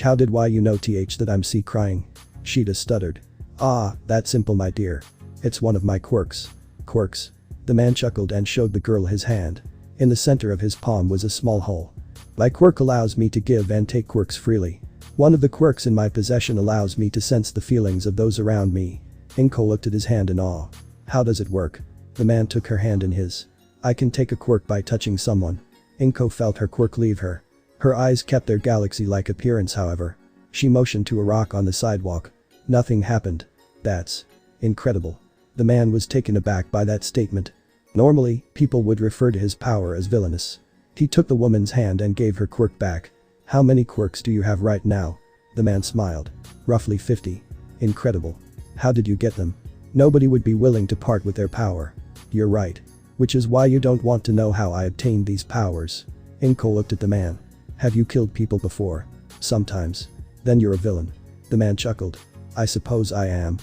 How did why you know that I'm crying? Shida stuttered. Ah, that simple my dear. It's one of my quirks. Quirks? The man chuckled and showed the girl his hand. In the center of his palm was a small hole. My quirk allows me to give and take quirks freely. One of the quirks in my possession allows me to sense the feelings of those around me. Inko looked at his hand in awe. How does it work? The man took her hand in his. I can take a quirk by touching someone. Inko felt her quirk leave her. Her eyes kept their galaxy-like appearance however. She motioned to a rock on the sidewalk. Nothing happened. That's incredible. The man was taken aback by that statement. Normally, people would refer to his power as villainous. He took the woman's hand and gave her quirk back. How many quirks do you have right now? The man smiled. Roughly 50. Incredible. How did you get them? Nobody would be willing to part with their power. You're right. Which is why you don't want to know how I obtained these powers. Inko looked at the man. Have you killed people before? Sometimes. Then you're a villain. The man chuckled. I suppose I am.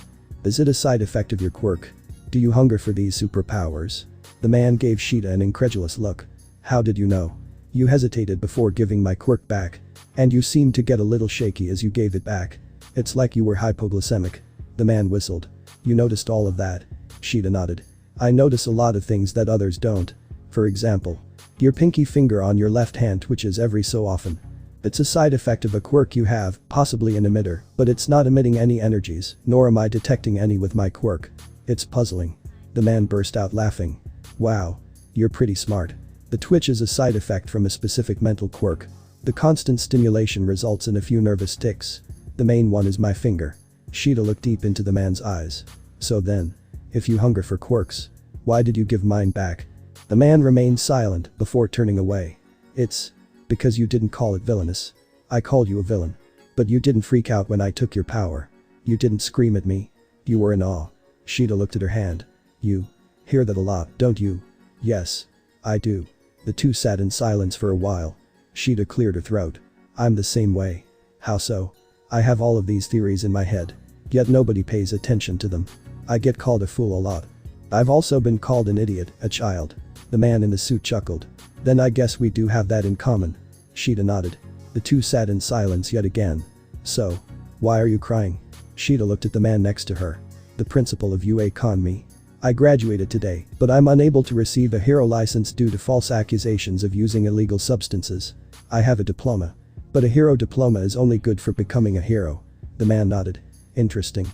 Is it a side effect of your quirk? Do you hunger for these superpowers? The man gave Shida an incredulous look. How did you know? You hesitated before giving my quirk back. And you seemed to get a little shaky as you gave it back. It's like you were hypoglycemic. The man whistled. You noticed all of that? Shida nodded. I notice a lot of things that others don't. For example, your pinky finger on your left hand twitches every so often. It's a side effect of a quirk you have, possibly an emitter, but it's not emitting any energies, nor am I detecting any with my quirk. It's puzzling. The man burst out laughing. Wow. You're pretty smart. The twitch is a side effect from a specific mental quirk. The constant stimulation results in a few nervous tics. The main one is my finger. Shida looked deep into the man's eyes. So then, if you hunger for quirks, why did you give mine back? The man remained silent before turning away. It's because you didn't call it villainous. I called you a villain. But you didn't freak out when I took your power. You didn't scream at me. You were in awe. Shida looked at her hand. You hear that a lot, don't you? Yes. I do. The two sat in silence for a while. Shida cleared her throat. I'm the same way. How so? I have all of these theories in my head. Yet nobody pays attention to them. I get called a fool a lot. I've also been called an idiot, a child. The man in the suit chuckled. Then I guess we do have that in common. Shida nodded. The two sat in silence yet again. So, why are you crying? Shida looked at the man next to her. The principal of UA conned me. I graduated today, but I'm unable to receive a hero license due to false accusations of using illegal substances. I have a diploma. But a hero diploma is only good for becoming a hero. The man nodded. Interesting.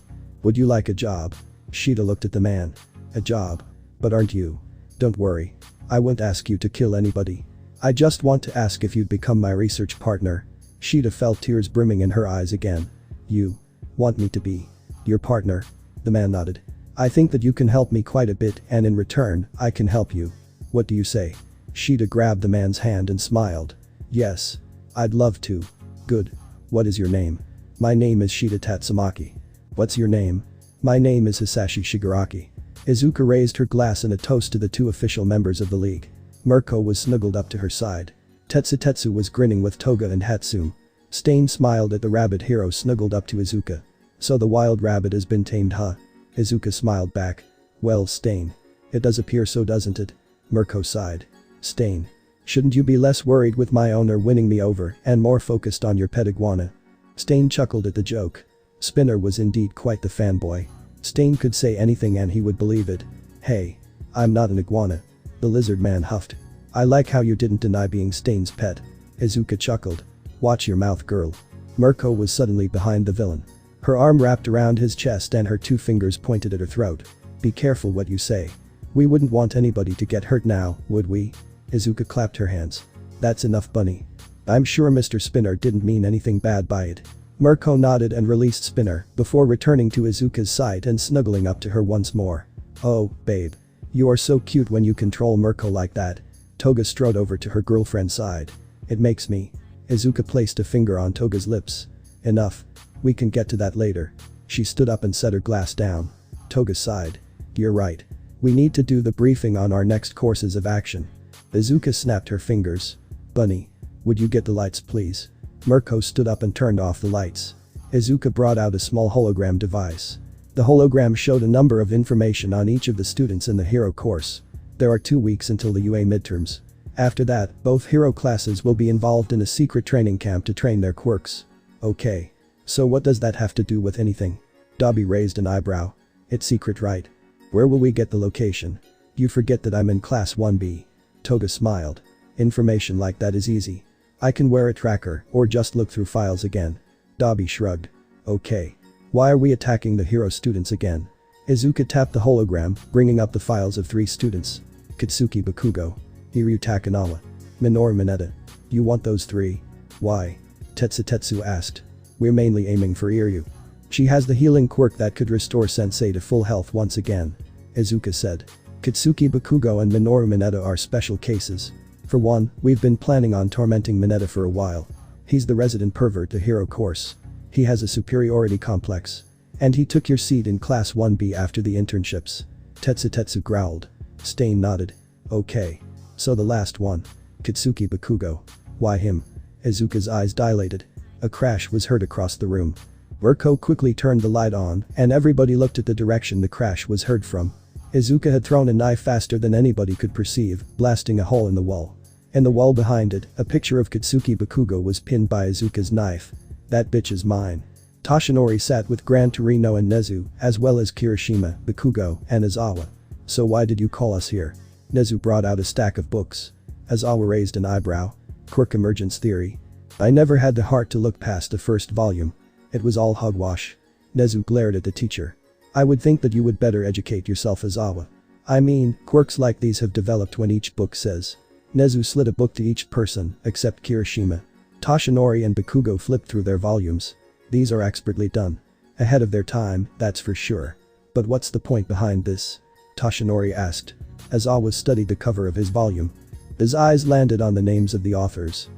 Would you like a job? Shida looked at the man. A job? But aren't you? Don't worry. I won't ask you to kill anybody. I just want to ask if you'd become my research partner. Shida felt tears brimming in her eyes again. You want me to be your partner? The man nodded. I think that you can help me quite a bit and in return, I can help you. What do you say? Shida grabbed the man's hand and smiled. Yes. I'd love to. Good. What is your name? My name is Shida Tatsumaki. What's your name? My name is Hisashi Shigaraki. Izuka raised her glass in a toast to the two official members of the league. Mirko was snuggled up to her side. Tetsu was grinning with Toga and Hatsume. Stain smiled at the rabbit hero snuggled up to Izuka. So the wild rabbit has been tamed, huh? Izuka smiled back. Well, Stain. It does appear so, doesn't it? Mirko sighed. Stain. Shouldn't you be less worried with my owner winning me over and more focused on your pet iguana? Stain chuckled at the joke. Spinner was indeed quite the fanboy. Stain could say anything and he would believe it. Hey. I'm not an iguana. The lizard man huffed. I like how you didn't deny being Stain's pet. Izuka chuckled. Watch your mouth, girl. Mirko was suddenly behind the villain. Her arm wrapped around his chest and her two fingers pointed at her throat. Be careful what you say. We wouldn't want anybody to get hurt now, would we? Izuka clapped her hands. That's enough, bunny. I'm sure Mr. Spinner didn't mean anything bad by it. Mirko nodded and released Spinner before returning to Izuka's side and snuggling up to her once more. Oh, babe. You are so cute when you control Mirko like that. Toga strode over to her girlfriend's side. It makes me. Izuka placed a finger on Toga's lips. Enough. We can get to that later. She stood up and set her glass down. Toga sighed. You're right. We need to do the briefing on our next courses of action. Izuka snapped her fingers. Bunny. Would you get the lights, please? Mirko stood up and turned off the lights. Izuka brought out a small hologram device. The hologram showed a number of information on each of the students in the hero course. There are 2 weeks until the UA midterms. After that, both hero classes will be involved in a secret training camp to train their quirks. Okay. So what does that have to do with anything? Dobby raised an eyebrow. It's secret, right? Where will we get the location? You forget that I'm in class 1B. Toga smiled. Information like that is easy. I can wear a tracker or just look through files again. Dobby shrugged. Okay. Why are we attacking the hero students again? Izuka tapped the hologram, bringing up the files of 3 students. Katsuki Bakugo. Hiryu Takanawa. Minoru Mineta. You want those 3? Why? Tetsu asked. We're mainly aiming for Iryu. She has the healing quirk that could restore Sensei to full health once again. Izuka said. Katsuki Bakugo and Minoru Mineta are special cases. For one, we've been planning on tormenting Mineta for a while. He's the resident pervert to hero course. He has a superiority complex. And he took your seat in class 1B after the internships. Tetsu growled. Stain nodded. Okay. So the last one. Katsuki Bakugo. Why him? Izuka's eyes dilated. A crash was heard across the room. Mirko quickly turned the light on and everybody looked at the direction the crash was heard from. Izuka had thrown a knife faster than anybody could perceive, blasting a hole in the wall. In the wall behind it, a picture of Katsuki Bakugo was pinned by Izuka's knife. That bitch is mine. Toshinori sat with Gran Torino and Nezu, as well as Kiroshima, Bakugo, and Aizawa. So why did you call us here? Nezu brought out a stack of books. Aizawa raised an eyebrow. Quirk emergence theory. I never had the heart to look past the first volume. It was all hogwash. Nezu glared at the teacher. I would think that you would better educate yourself, Aizawa. I mean, quirks like these have developed when each book says. Nezu slid a book to each person, except Kiroshima. Toshinori and Bakugo flipped through their volumes. These are expertly done. Ahead of their time, that's for sure. But what's the point behind this? Toshinori asked. Aizawa studied the cover of his volume. His eyes landed on the names of the authors.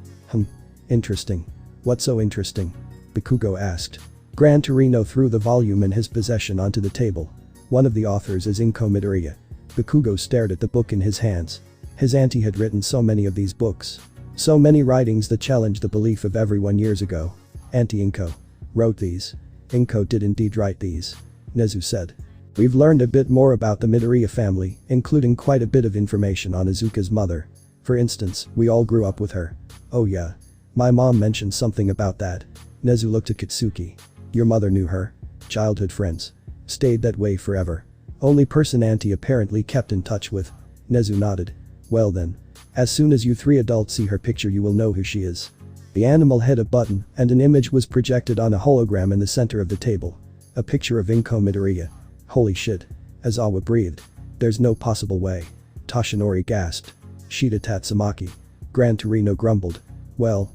Interesting. What's so interesting? Bakugo asked. Gran Torino threw the volume in his possession onto the table. One of the authors is Inko Midoriya. Bakugo stared at the book in his hands. His auntie had written so many of these books. So many writings that challenged the belief of everyone years ago. Auntie Inko wrote these. Inko did indeed write these. Nezu said. We've learned a bit more about the Midoriya family, including quite a bit of information on Izuka's mother. For instance, we all grew up with her. Oh yeah. My mom mentioned something about that. Nezu looked at Katsuki. Your mother knew her? Childhood friends. Stayed that way forever. Only person Auntie apparently kept in touch with. Nezu nodded. Well then. As soon as you three adults see her picture you will know who she is. The animal hit a button and an image was projected on a hologram in the center of the table. A picture of Inko Midoriya. Holy shit. Aizawa breathed. There's no possible way. Toshinori gasped. Shida Tatsumaki. Gran Torino grumbled. Well.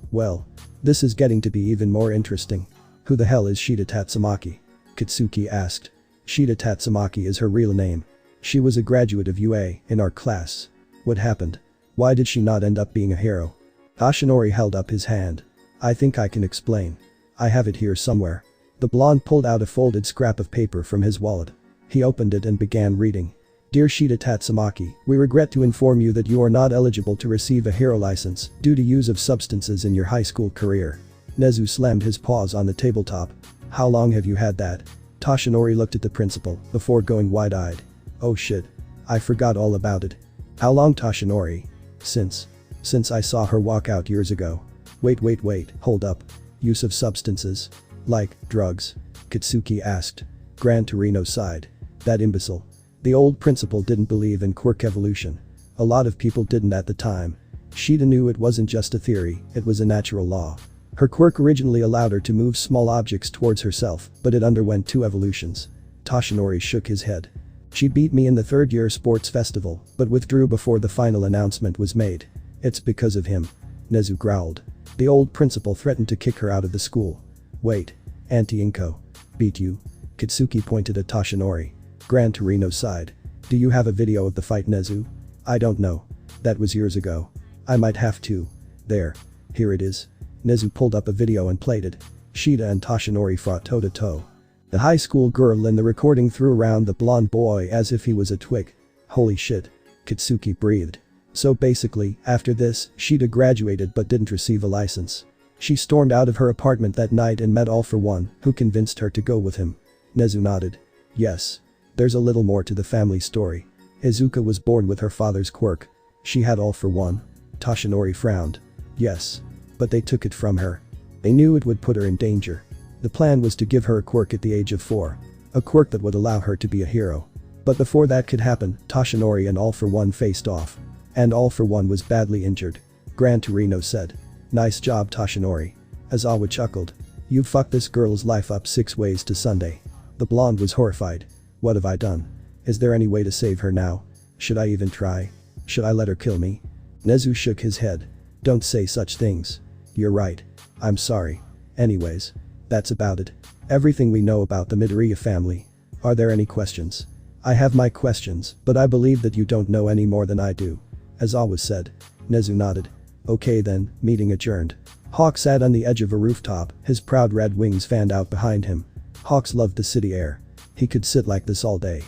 This is getting to be even more interesting. Who the hell is Shida Tatsumaki? Katsuki asked. Shida Tatsumaki is her real name. She was a graduate of UA in our class. What happened? Why did she not end up being a hero? Toshinori held up his hand. I think I can explain. I have it here somewhere. The blonde pulled out a folded scrap of paper from his wallet. He opened it and began reading. Dear Shida Tatsumaki, we regret to inform you that you are not eligible to receive a hero license due to use of substances in your high school career. Nezu slammed his paws on the tabletop. How long have you had that? Toshinori looked at the principal before going wide-eyed. Oh shit. I forgot all about it. How long, Toshinori? Since I saw her walk out years ago. Wait, hold up. Use of substances? Like, drugs? Katsuki asked. Gran Torino sighed. That imbecile. The old principal didn't believe in quirk evolution. A lot of people didn't at the time. Shida knew it wasn't just a theory, it was a natural law. Her quirk originally allowed her to move small objects towards herself, but it underwent 2 evolutions. Toshinori shook his head. She beat me in the third-year sports festival, but withdrew before the final announcement was made. It's because of him. Nezu growled. The old principal threatened to kick her out of the school. Wait. Auntie Inko. Beat you? Katsuki pointed at Toshinori. Gran Torino sighed. Do you have a video of the fight, Nezu? I don't know. That was years ago. I might have to. There. Here it is. Nezu pulled up a video and played it. Shida and Toshinori fought toe-to-toe. The high school girl in the recording threw around the blonde boy as if he was a twig. Holy shit. Katsuki breathed. So basically, after this, Shida graduated but didn't receive a license. She stormed out of her apartment that night and met All For One, who convinced her to go with him. Nezu nodded. Yes. There's a little more to the family story. Izuka was born with her father's quirk. She had All For One. Toshinori frowned. Yes. But they took it from her. They knew it would put her in danger. The plan was to give her a quirk at the age of 4. A quirk that would allow her to be a hero. But before that could happen, Toshinori and All For One faced off. And All For One was badly injured. Gran Torino said. Nice job, Toshinori. Aizawa chuckled. You fucked this girl's life up 6 ways to Sunday. The blonde was horrified. What have I done? Is there any way to save her now? Should I even try? Should I let her kill me? Nezu shook his head. Don't say such things. You're right. I'm sorry. Anyways. That's about it. Everything we know about the Midoriya family. Are there any questions? I have my questions, but I believe that you don't know any more than I do. Aizawa said. Nezu nodded. Okay then, meeting adjourned. Hawk sat on the edge of a rooftop, his proud red wings fanned out behind him. Hawks loved the city air. He could sit like this all day.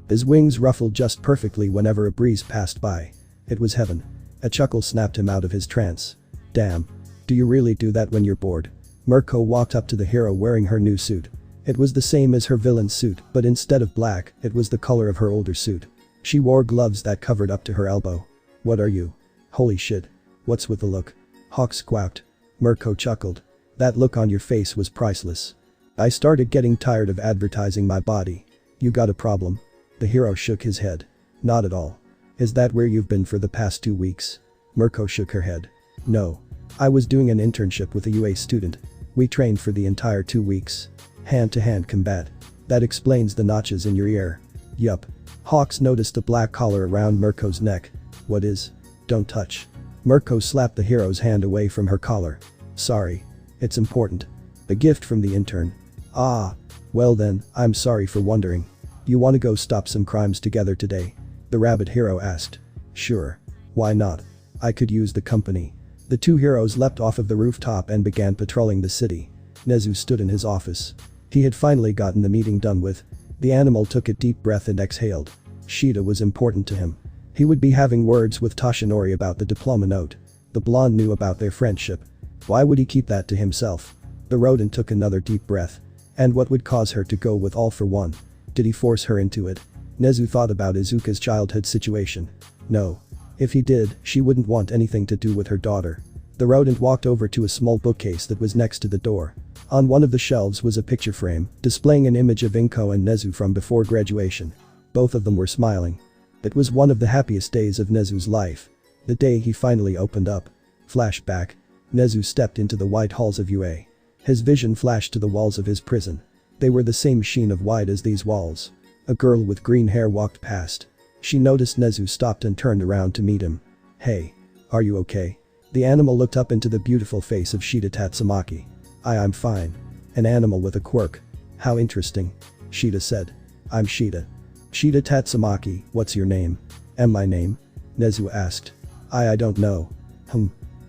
His wings ruffled just perfectly whenever a breeze passed by. It was heaven. A chuckle snapped him out of his trance. Damn. Do you really do that when you're bored? Mirko walked up to the hero wearing her new suit. It was the same as her villain's suit, but instead of black, it was the color of her older suit. She wore gloves that covered up to her elbow. What are you? Holy shit. What's with the look? Hawk squawked. Mirko chuckled. That look on your face was priceless. I started getting tired of advertising my body. You got a problem? The hero shook his head. Not at all. Is that where you've been for the past 2 weeks? Mirko shook her head. No. I was doing an internship with a UA student. We trained for the entire 2 weeks. Hand-to-hand combat. That explains the notches in your ear. Yup. Hawks noticed the black collar around Mirko's neck. What is? Don't touch. Mirko slapped the hero's hand away from her collar. Sorry. It's important. A gift from the intern. Ah. Well then, I'm sorry for wondering. You wanna go stop some crimes together today? The rabbit hero asked. Sure. Why not? I could use the company. The 2 heroes leapt off of the rooftop and began patrolling the city. Nezu stood in his office. He had finally gotten the meeting done with. The animal took a deep breath and exhaled. Shida was important to him. He would be having words with Toshinori about the diploma note. The blonde knew about their friendship. Why would he keep that to himself? The rodent took another deep breath. And what would cause her to go with All For One? Did he force her into it? Nezu thought about Izuka's childhood situation. No. If he did, she wouldn't want anything to do with her daughter. The rodent walked over to a small bookcase that was next to the door. On one of the shelves was a picture frame, displaying an image of Inko and Nezu from before graduation. Both of them were smiling. It was one of the happiest days of Nezu's life. The day he finally opened up. Flashback. Nezu stepped into the white halls of UA. His vision flashed to the walls of his prison. They were the same sheen of white as these walls. A girl with green hair walked past. She noticed Nezu stopped and turned around to meet him. "Hey. Are you okay?" The animal looked up into the beautiful face of Shida Tatsumaki. I'm fine. An animal with a quirk. How interesting. Shida said. "I'm Shida." "Shida Tatsumaki, what's your name?" "And my name?" Nezu asked. I don't know."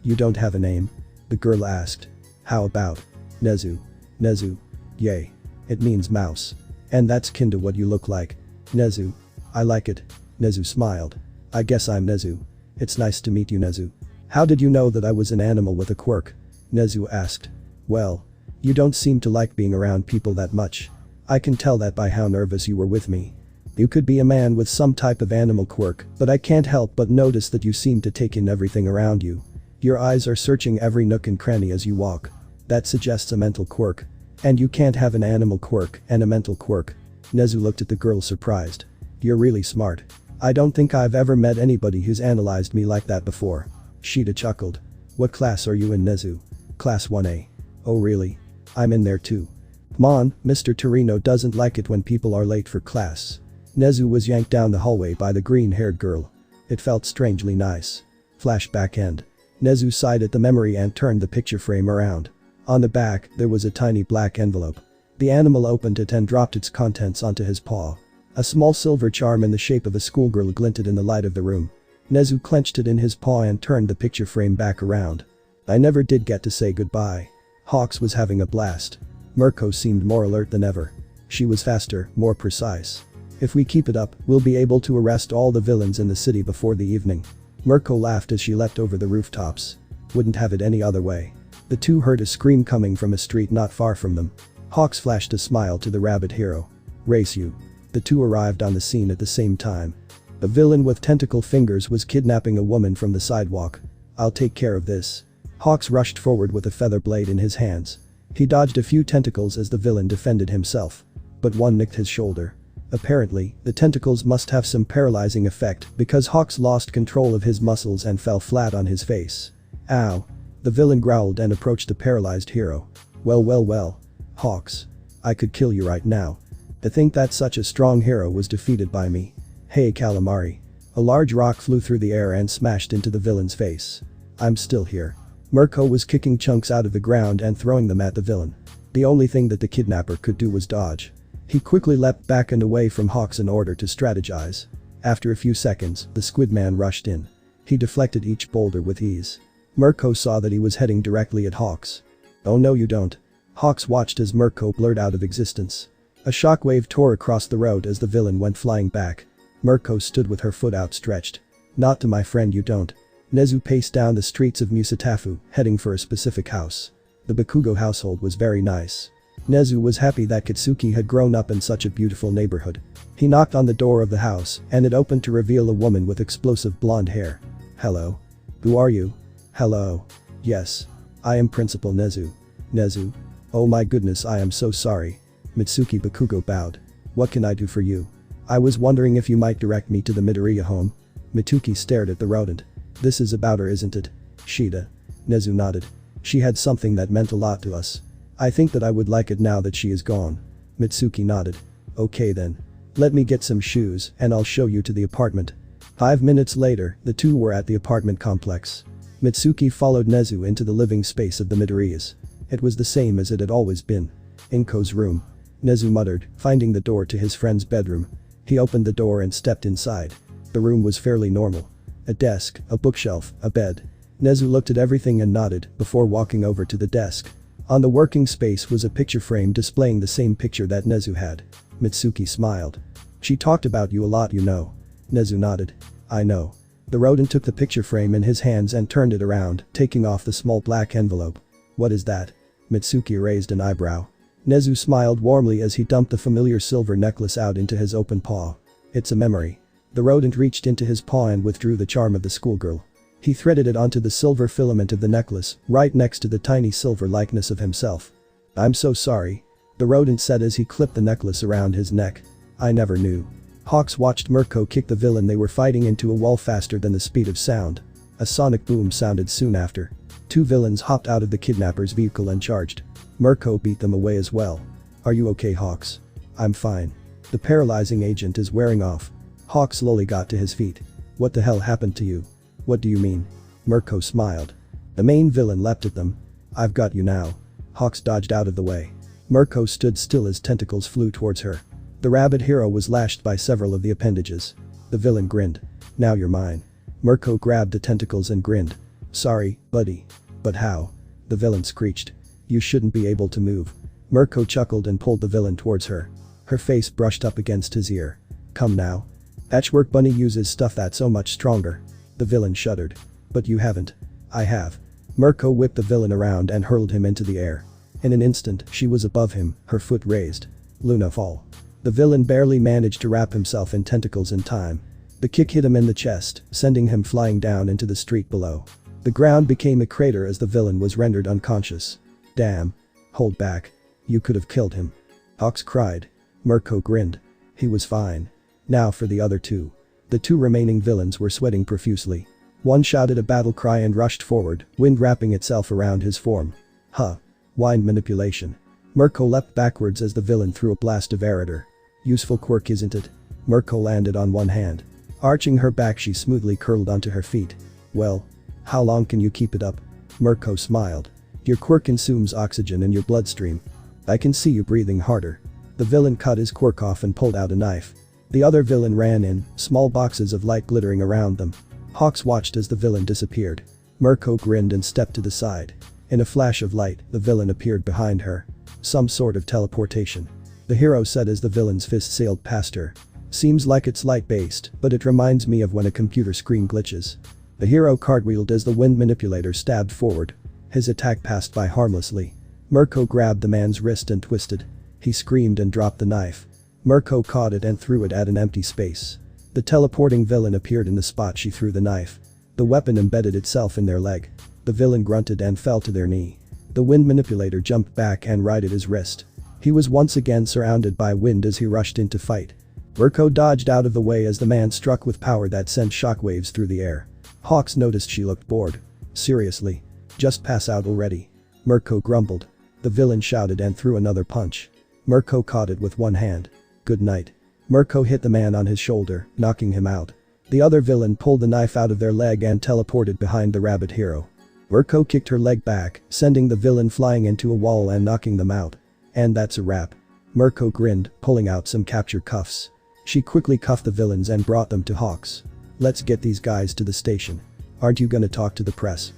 You don't have a name?" the girl asked. "How about Nezu?" "Nezu. Yay. It means mouse. And that's kinda what you look like." "Nezu. I like it." Nezu smiled. "I guess I'm Nezu. It's nice to meet you, Nezu." "How did you know that I was an animal with a quirk?" Nezu asked. "Well. You don't seem to like being around people that much. I can tell that by how nervous you were with me. You could be a man with some type of animal quirk, but I can't help but notice that you seem to take in everything around you. Your eyes are searching every nook and cranny as you walk. That suggests a mental quirk. And you can't have an animal quirk and a mental quirk." Nezu looked at the girl surprised. "You're really smart. I don't think I've ever met anybody who's analyzed me like that before." Shida chuckled. "What class are you in, Nezu?" "Class 1A. "Oh really? I'm in there too." "Come on, Mr. Torino doesn't like it when people are late for class." Nezu was yanked down the hallway by the green-haired girl. It felt strangely nice. Flashback end. Nezu sighed at the memory and turned the picture frame around. On the back, there was a tiny black envelope. The animal opened it and dropped its contents onto his paw. A small silver charm in the shape of a schoolgirl glinted in the light of the room. Nezu clenched it in his paw and turned the picture frame back around. "I never did get to say goodbye." Hawks was having a blast. Mirko seemed more alert than ever. She was faster, more precise. "If we keep it up, we'll be able to arrest all the villains in the city before the evening." Mirko laughed as she leapt over the rooftops. Wouldn't have it any other way. The two heard a scream coming from a street not far from them. Hawks flashed a smile to the rabbit hero. "Race you." The two arrived on the scene at the same time. A villain with tentacle fingers was kidnapping a woman from the sidewalk. "I'll take care of this." Hawks rushed forward with a feather blade in his hands. He dodged a few tentacles as the villain defended himself. But one nicked his shoulder. Apparently, the tentacles must have some paralyzing effect because Hawks lost control of his muscles and fell flat on his face. "Ow." The villain growled and approached the paralyzed hero. Well. Hawks. I could kill you right now. To think that such a strong hero was defeated by me. Hey calamari." A large rock flew through the air and smashed into the villain's face. "I'm still here." Mirko was kicking chunks out of the ground and throwing them at the villain. The only thing that the kidnapper could do was dodge. He quickly leapt back and away from Hawks in order to strategize. After a few seconds, the squid man rushed in. He deflected each boulder with ease. Mirko saw that he was heading directly at Hawks. "Oh no you don't." Hawks watched as Mirko blurred out of existence. A shockwave tore across the road as the villain went flying back. Mirko stood with her foot outstretched. "Not to my friend you don't." Nezu paced down the streets of Musatafu, heading for a specific house. The Bakugo household was very nice. Nezu was happy that Katsuki had grown up in such a beautiful neighborhood. He knocked on the door of the house, and it opened to reveal a woman with explosive blonde hair. "Hello. Who are you?" "Hello. Yes. I am Principal Nezu." "Nezu? Oh my goodness, I am so sorry." Mitsuki Bakugo bowed. "What can I do for you?" "I was wondering if you might direct me to the Midoriya home." Mitsuki stared at the rodent. "This is about her, isn't it?" "Shida." Nezu nodded. "She had something that meant a lot to us. I think that I would like it now that she is gone." Mitsuki nodded. "Okay then. Let me get some shoes and I'll show you to the apartment." 5 minutes later, the two were at the apartment complex. Mitsuki followed Nezu into the living space of the Midoriyas. It was the same as it had always been. Inko's room. Nezu muttered, finding the door to his friend's bedroom. He opened the door and stepped inside. The room was fairly normal. A desk, a bookshelf, a bed. Nezu looked at everything and nodded before walking over to the desk. On the working space was a picture frame displaying the same picture that Nezu had. Mitsuki smiled. "She talked about you a lot, you know." Nezu nodded. "I know." The rodent took the picture frame in his hands and turned it around, taking off the small black envelope. "What is that?" Mitsuki raised an eyebrow. Nezu smiled warmly as he dumped the familiar silver necklace out into his open paw. "It's a memory." The rodent reached into his paw and withdrew the charm of the schoolgirl. He threaded it onto the silver filament of the necklace, right next to the tiny silver likeness of himself. "I'm so sorry," the rodent said as he clipped the necklace around his neck. "I never knew." Hawks watched Mirko kick the villain they were fighting into a wall faster than the speed of sound. A sonic boom sounded soon after. 2 villains hopped out of the kidnapper's vehicle and charged. Mirko beat them away as well. "Are you okay, Hawks?" "I'm fine. The paralyzing agent is wearing off." Hawks slowly got to his feet. "What the hell happened to you?" "What do you mean?" Mirko smiled. The main villain leapt at them. "I've got you now." Hawks dodged out of the way. Mirko stood still as tentacles flew towards her. The rabbit hero was lashed by several of the appendages. The villain grinned. "Now you're mine." Mirko grabbed the tentacles and grinned. "Sorry, buddy." "But how?" The villain screeched. "You shouldn't be able to move." Mirko chuckled and pulled the villain towards her. Her face brushed up against his ear. "Come now." "Patchwork Bunny uses stuff that's so much stronger." The villain shuddered. "But you haven't." "I have." Mirko whipped the villain around and hurled him into the air. In an instant, she was above him, her foot raised. Luna fall. The villain barely managed to wrap himself in tentacles in time. The kick hit him in the chest, sending him flying down into the street below. The ground became a crater as the villain was rendered unconscious. "Damn. Hold back. You could have killed him." Hawks cried. Mirko grinned. He was fine. Now for the other 2. The 2 remaining villains were sweating profusely. One shouted a battle cry and rushed forward, wind wrapping itself around his form. "Huh. Wind manipulation." Mirko leapt backwards as the villain threw a blast of air at her. "Useful quirk, isn't it?" Mirko landed on one hand. Arching her back, she smoothly curled onto her feet. "Well, how long can you keep it up?" Mirko smiled. "Your quirk consumes oxygen in your bloodstream. I can see you breathing harder." The villain cut his quirk off and pulled out a knife. The other villain ran in, small boxes of light glittering around them. Hawks watched as the villain disappeared. Mirko grinned and stepped to the side. In a flash of light, the villain appeared behind her. Some sort of teleportation. The hero said as the villain's fist sailed past her. "Seems like it's light-based, but it reminds me of when a computer screen glitches." The hero cartwheeled as the wind manipulator stabbed forward. His attack passed by harmlessly. Mirko grabbed the man's wrist and twisted. He screamed and dropped the knife. Mirko caught it and threw it at an empty space. The teleporting villain appeared in the spot she threw the knife. The weapon embedded itself in their leg. The villain grunted and fell to their knee. The wind manipulator jumped back and righted his wrist. He was once again surrounded by wind as he rushed in to fight. Mirko dodged out of the way as the man struck with power that sent shockwaves through the air. Hawks noticed she looked bored. "Seriously? Just pass out already." Mirko grumbled. The villain shouted and threw another punch. Mirko caught it with one hand. "Good night." Mirko hit the man on his shoulder, knocking him out. The other villain pulled the knife out of their leg and teleported behind the rabbit hero. Mirko kicked her leg back, sending the villain flying into a wall and knocking them out. "And that's a wrap." Mirko grinned, pulling out some capture cuffs. She quickly cuffed the villains and brought them to Hawks. "Let's get these guys to the station." "Aren't you gonna talk to the press?"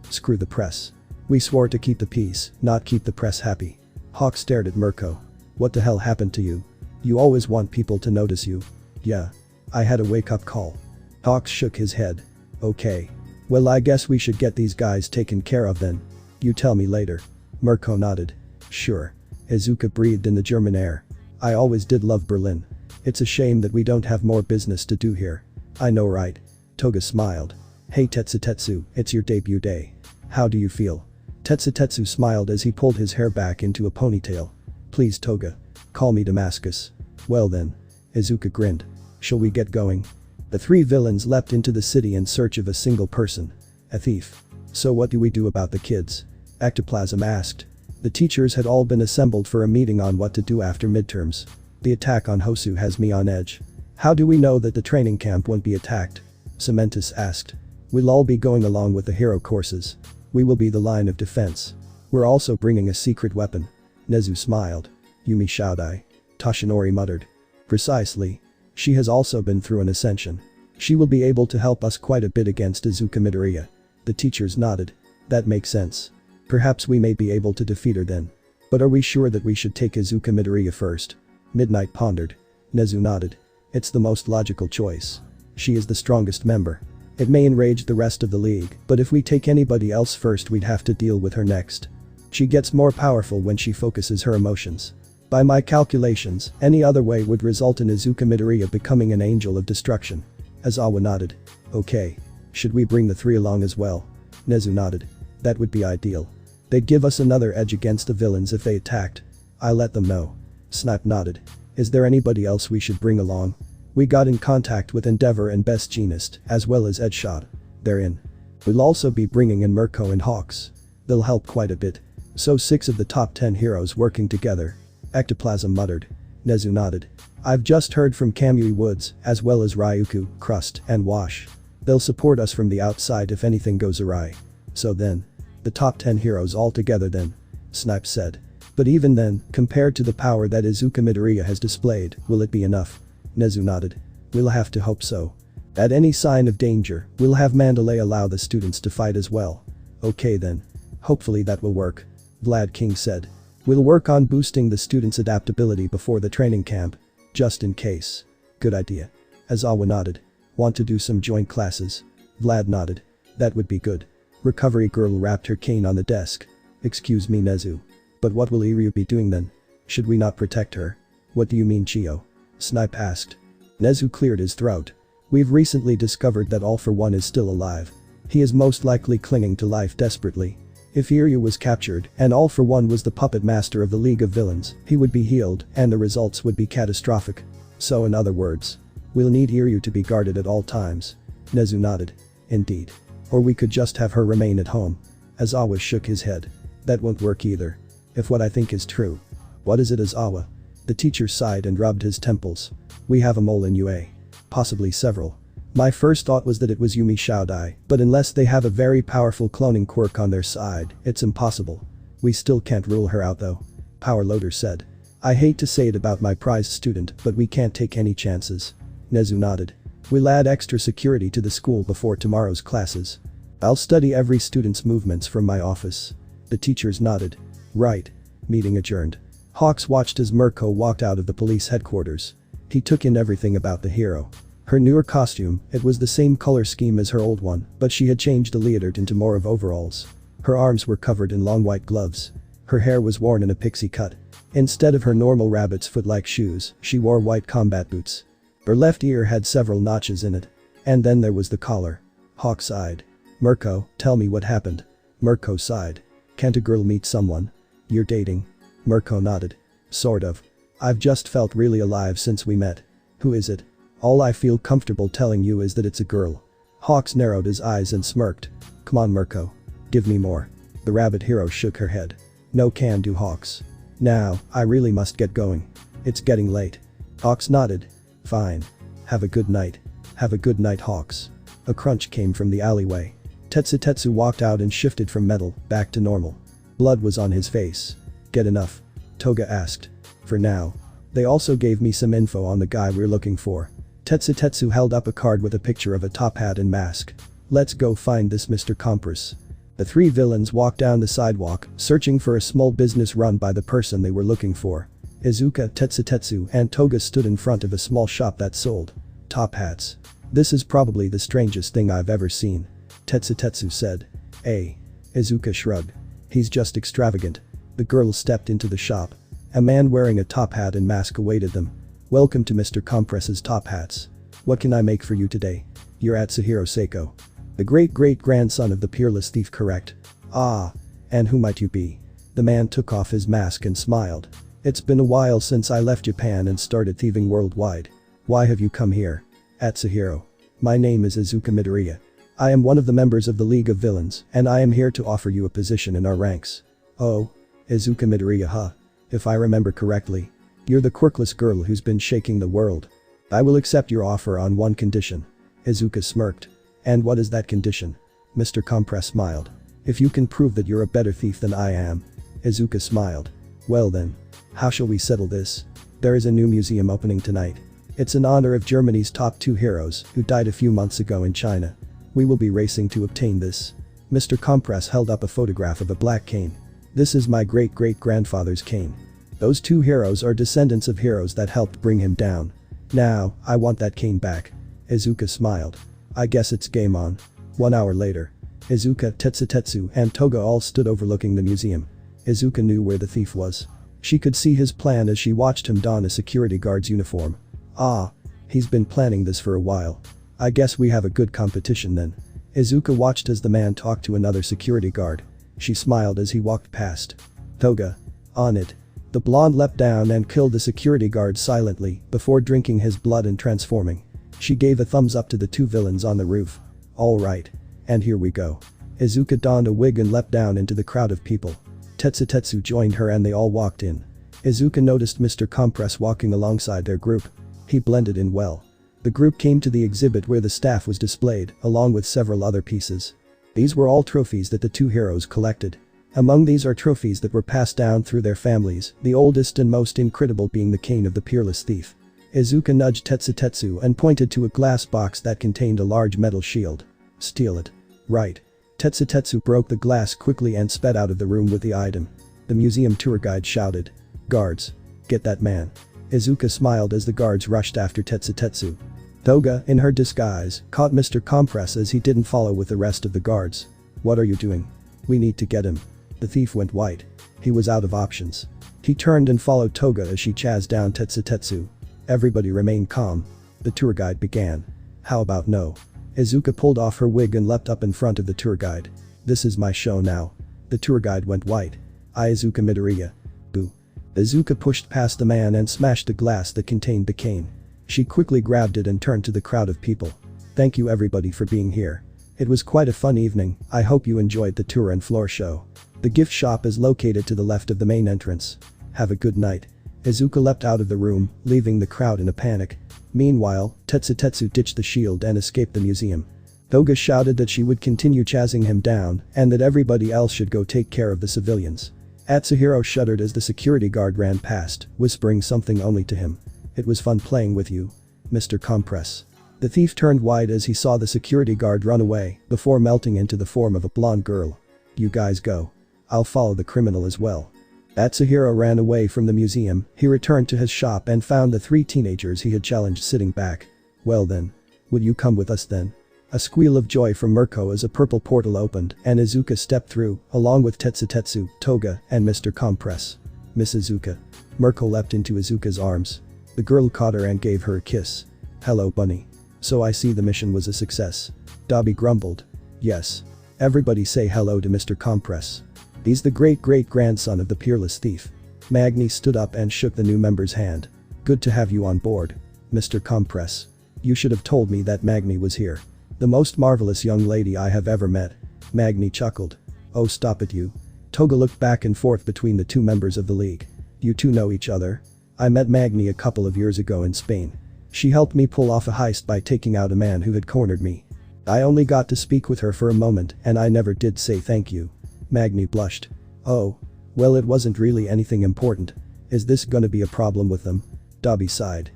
Screw the press. We swore to keep the peace, not keep the press happy." Hawks stared at Mirko. "What the hell happened to you? You always want people to notice you." "Yeah. I had a wake-up call." Hawks shook his head. "Okay. Well, I guess we should get these guys taken care of then. You tell me later." Mirko nodded. "Sure." Izuka breathed in the German air. "I always did love Berlin. It's a shame that we don't have more business to do here." "I know, right?" Toga smiled. "Hey Tetsutetsu, it's your debut day. How do you feel?" Tetsutetsu smiled as he pulled his hair back into a ponytail. "Please Toga. Call me Damascus." "Well then." Izuka grinned. "Shall we get going?" The 3 villains leapt into the city in search of a single person. A thief. "So what do we do about the kids?" Ectoplasm asked. The teachers had all been assembled for a meeting on what to do after midterms. "The attack on Hosu has me on edge." "How do we know that the training camp won't be attacked?" Cementus asked. "We'll all be going along with the hero courses. We will be the line of defense. We're also bringing a secret weapon." Nezu smiled. "Yumi Shaodai." Toshinori muttered. "Precisely. She has also been through an ascension. She will be able to help us quite a bit against Izuka Midoriya." The teachers nodded. "That makes sense. Perhaps we may be able to defeat her then. But are we sure that we should take Izuka Midoriya first?" Midnight pondered. Nezu nodded. "It's the most logical choice. She is the strongest member. It may enrage the rest of the league, but if we take anybody else first, we'd have to deal with her next. She gets more powerful when she focuses her emotions. By my calculations, any other way would result in Izuka Midoriya becoming an angel of destruction." Aizawa nodded. "Okay. Should we bring the 3 along as well?" Nezu nodded. "That would be ideal. They'd give us another edge against the villains if they attacked." "I'll let them know." Snap nodded. Is there anybody else we should bring along? We got in contact with Endeavor and Best Jeanist, as well as Edshot. They're in. We'll also be bringing in Mirko and Hawks. They'll help quite a bit. So 6 of the top 10 heroes working together. Ectoplasm muttered. Nezu nodded. I've just heard from Kamui Woods, as well as Ryuku, Crust, and Wash. They'll support us from the outside if anything goes awry. So then. The top 10 heroes all together then. Snipe said. But even then, compared to the power that Izuka Midoriya has displayed, will it be enough? Nezu nodded. We'll have to hope so. At any sign of danger, we'll have Mandalay allow the students to fight as well. Okay then. Hopefully that will work. Vlad King said. We'll work on boosting the students' adaptability before the training camp. Just in case. Good idea. Azawa nodded. Want to do some joint classes? Vlad nodded. That would be good. Recovery girl rapped her cane on the desk. Excuse me Nezu. But what will Iryu be doing then? Should we not protect her? What do you mean Chio? Snipe asked. Nezu cleared his throat. We've recently discovered that All For One is still alive. He is most likely clinging to life desperately. If Iryu was captured and All For One was the puppet master of the League of Villains, he would be healed and the results would be catastrophic. So in other words, we'll need Iryu to be guarded at all times. Nezu nodded. Indeed. Or we could just have her remain at home. Azawa shook his head. That won't work either. If what I think is true. What is it Azawa? The teacher sighed and rubbed his temples. We have a mole in UA. Possibly several. My first thought was that it was Yumi Shaodai, but unless they have a very powerful cloning quirk on their side, it's impossible. We still can't rule her out though. Power Loader said. I hate to say it about my prized student, but we can't take any chances. Nezu nodded. We'll add extra security to the school before tomorrow's classes. I'll study every student's movements from my office. The teachers nodded. Right. Meeting adjourned. Hawks watched as Mirko walked out of the police headquarters. He took in everything about the hero. Her newer costume, it was the same color scheme as her old one, but she had changed the leotard into more of overalls. Her arms were covered in long white gloves. Her hair was worn in a pixie cut. Instead of her normal rabbit's foot-like shoes, she wore white combat boots. Her left ear had several notches in it. And then there was the collar. Hawk sighed. Mirko, tell me what happened. Mirko sighed. Can't a girl meet someone? You're dating? Mirko nodded. Sort of. I've just felt really alive since we met. Who is it? All I feel comfortable telling you is that it's a girl. Hawks narrowed his eyes and smirked. Come on Mirko. Give me more. The rabbit hero shook her head. No can do Hawks. Now, I really must get going. It's getting late. Hawks nodded. Fine. Have a good night. Have a good night Hawks. A crunch came from the alleyway. Tetsu walked out and shifted from metal back to normal. Blood was on his face. Get enough? Toga asked. For now. They also gave me some info on the guy we're looking for. Tetsu held up a card with a picture of a top hat and mask. Let's go find this Mr. Compress. The 3 villains walked down the sidewalk, searching for a small business run by the person they were looking for. Izuka, Tetsu, and Toga stood in front of a small shop that sold top hats. This is probably the strangest thing I've ever seen. Tetsu said. Izuka shrugged. He's just extravagant. The girls stepped into the shop. A man wearing a top hat and mask awaited them. Welcome to Mr. Compress's Top Hats. What can I make for you today? You're Atsuhiro Seiko. The great-great-grandson of the peerless thief, correct? Ah. And who might you be? The man took off his mask and smiled. It's been a while since I left Japan and started thieving worldwide. Why have you come here? Atsuhiro. My name is Izuka Midoriya. I am one of the members of the League of Villains, and I am here to offer you a position in our ranks. Oh. Izuka Midoriya, huh? If I remember correctly. You're the quirkless girl who's been shaking the world. I will accept your offer on one condition. Izuka smirked. And what is that condition? Mr. Compress smiled. If you can prove that you're a better thief than I am. Izuka smiled. Well then. How shall we settle this? There is a new museum opening tonight. It's in honor of Germany's top 2 heroes who died a few months ago in China. We will be racing to obtain this. Mr. Compress held up a photograph of a black cane. This is my great-great-grandfather's cane. Those 2 heroes are descendants of heroes that helped bring him down. Now, I want that cane back. Izuka smiled. I guess it's game on. 1 hour later. Izuka, Tetsu, and Toga all stood overlooking the museum. Izuka knew where the thief was. She could see his plan as she watched him don a security guard's uniform. Ah. He's been planning this for a while. I guess we have a good competition then. Izuka watched as the man talked to another security guard. She smiled as he walked past. Toga. On it. The blonde leapt down and killed the security guard silently before drinking his blood and transforming. She gave a thumbs up to the two villains on the roof. Alright. And here we go. Izuka donned a wig and leapt down into the crowd of people. SushuiTemitsu joined her and they all walked in. Izuka noticed Mr. Compress walking alongside their group. He blended in well. The group came to the exhibit where the staff was displayed, along with several other pieces. These were all trophies that the two heroes collected. Among these are trophies that were passed down through their families, the oldest and most incredible being the cane of the peerless thief. Izuka nudged SushuiTemitsu and pointed to a glass box that contained a large metal shield. Steal it. Right. SushuiTemitsu broke the glass quickly and sped out of the room with the item. The museum tour guide shouted. Guards. Get that man. Izuka smiled as the guards rushed after SushuiTemitsu. Toga, in her disguise, caught Mr. Compress as he didn't follow with the rest of the guards. What are you doing? We need to get him. The thief went white. He was out of options. He turned and followed Toga as she chased down SushuiTemitsu. Everybody remained calm. The tour guide began. How about no? Izuka pulled off her wig and leapt up in front of the tour guide. This is my show now. The tour guide went white. Izuka Midoriya. Boo. Izuka pushed past the man and smashed the glass that contained the cane. She quickly grabbed it and turned to the crowd of people. Thank you everybody for being here. It was quite a fun evening. I hope you enjoyed the tour and floor show. The gift shop is located to the left of the main entrance. Have a good night. Izuka leapt out of the room, leaving the crowd in a panic. Meanwhile, SushuiTemitsu ditched the shield and escaped the museum. Toga shouted that she would continue chasing him down and that everybody else should go take care of the civilians. Atsuhiro shuddered as the security guard ran past, whispering something only to him. It was fun playing with you, Mr. Compress. The thief turned white as he saw the security guard run away before melting into the form of a blonde girl. You guys go. I'll follow the criminal as well. Atsuhiro ran away from the museum. He returned to his shop and found the three teenagers he had challenged sitting back. Well then. Will you come with us then? A squeal of joy from Mirko as a purple portal opened and Izuka stepped through, along with SushuiTemitsu, Toga, and Mr. Compress. Miss Izuka. Mirko leapt into Izuka's arms. The girl caught her and gave her a kiss. Hello bunny. So I see the mission was a success. Dobby grumbled. Yes. Everybody say hello to Mr. Compress. He's the great-great-grandson of the peerless thief. Magni stood up and shook the new member's hand. Good to have you on board, Mr. Compress. You should have told me that Magni was here. The most marvelous young lady I have ever met. Magni chuckled. Oh stop it you. Toga looked back and forth between the two members of the league. You two know each other? I met Magni a couple of years ago in Spain. She helped me pull off a heist by taking out a man who had cornered me. I only got to speak with her for a moment and I never did say thank you. Magni blushed. Oh. Well it wasn't really anything important. Is this gonna be a problem with them? Dobby sighed.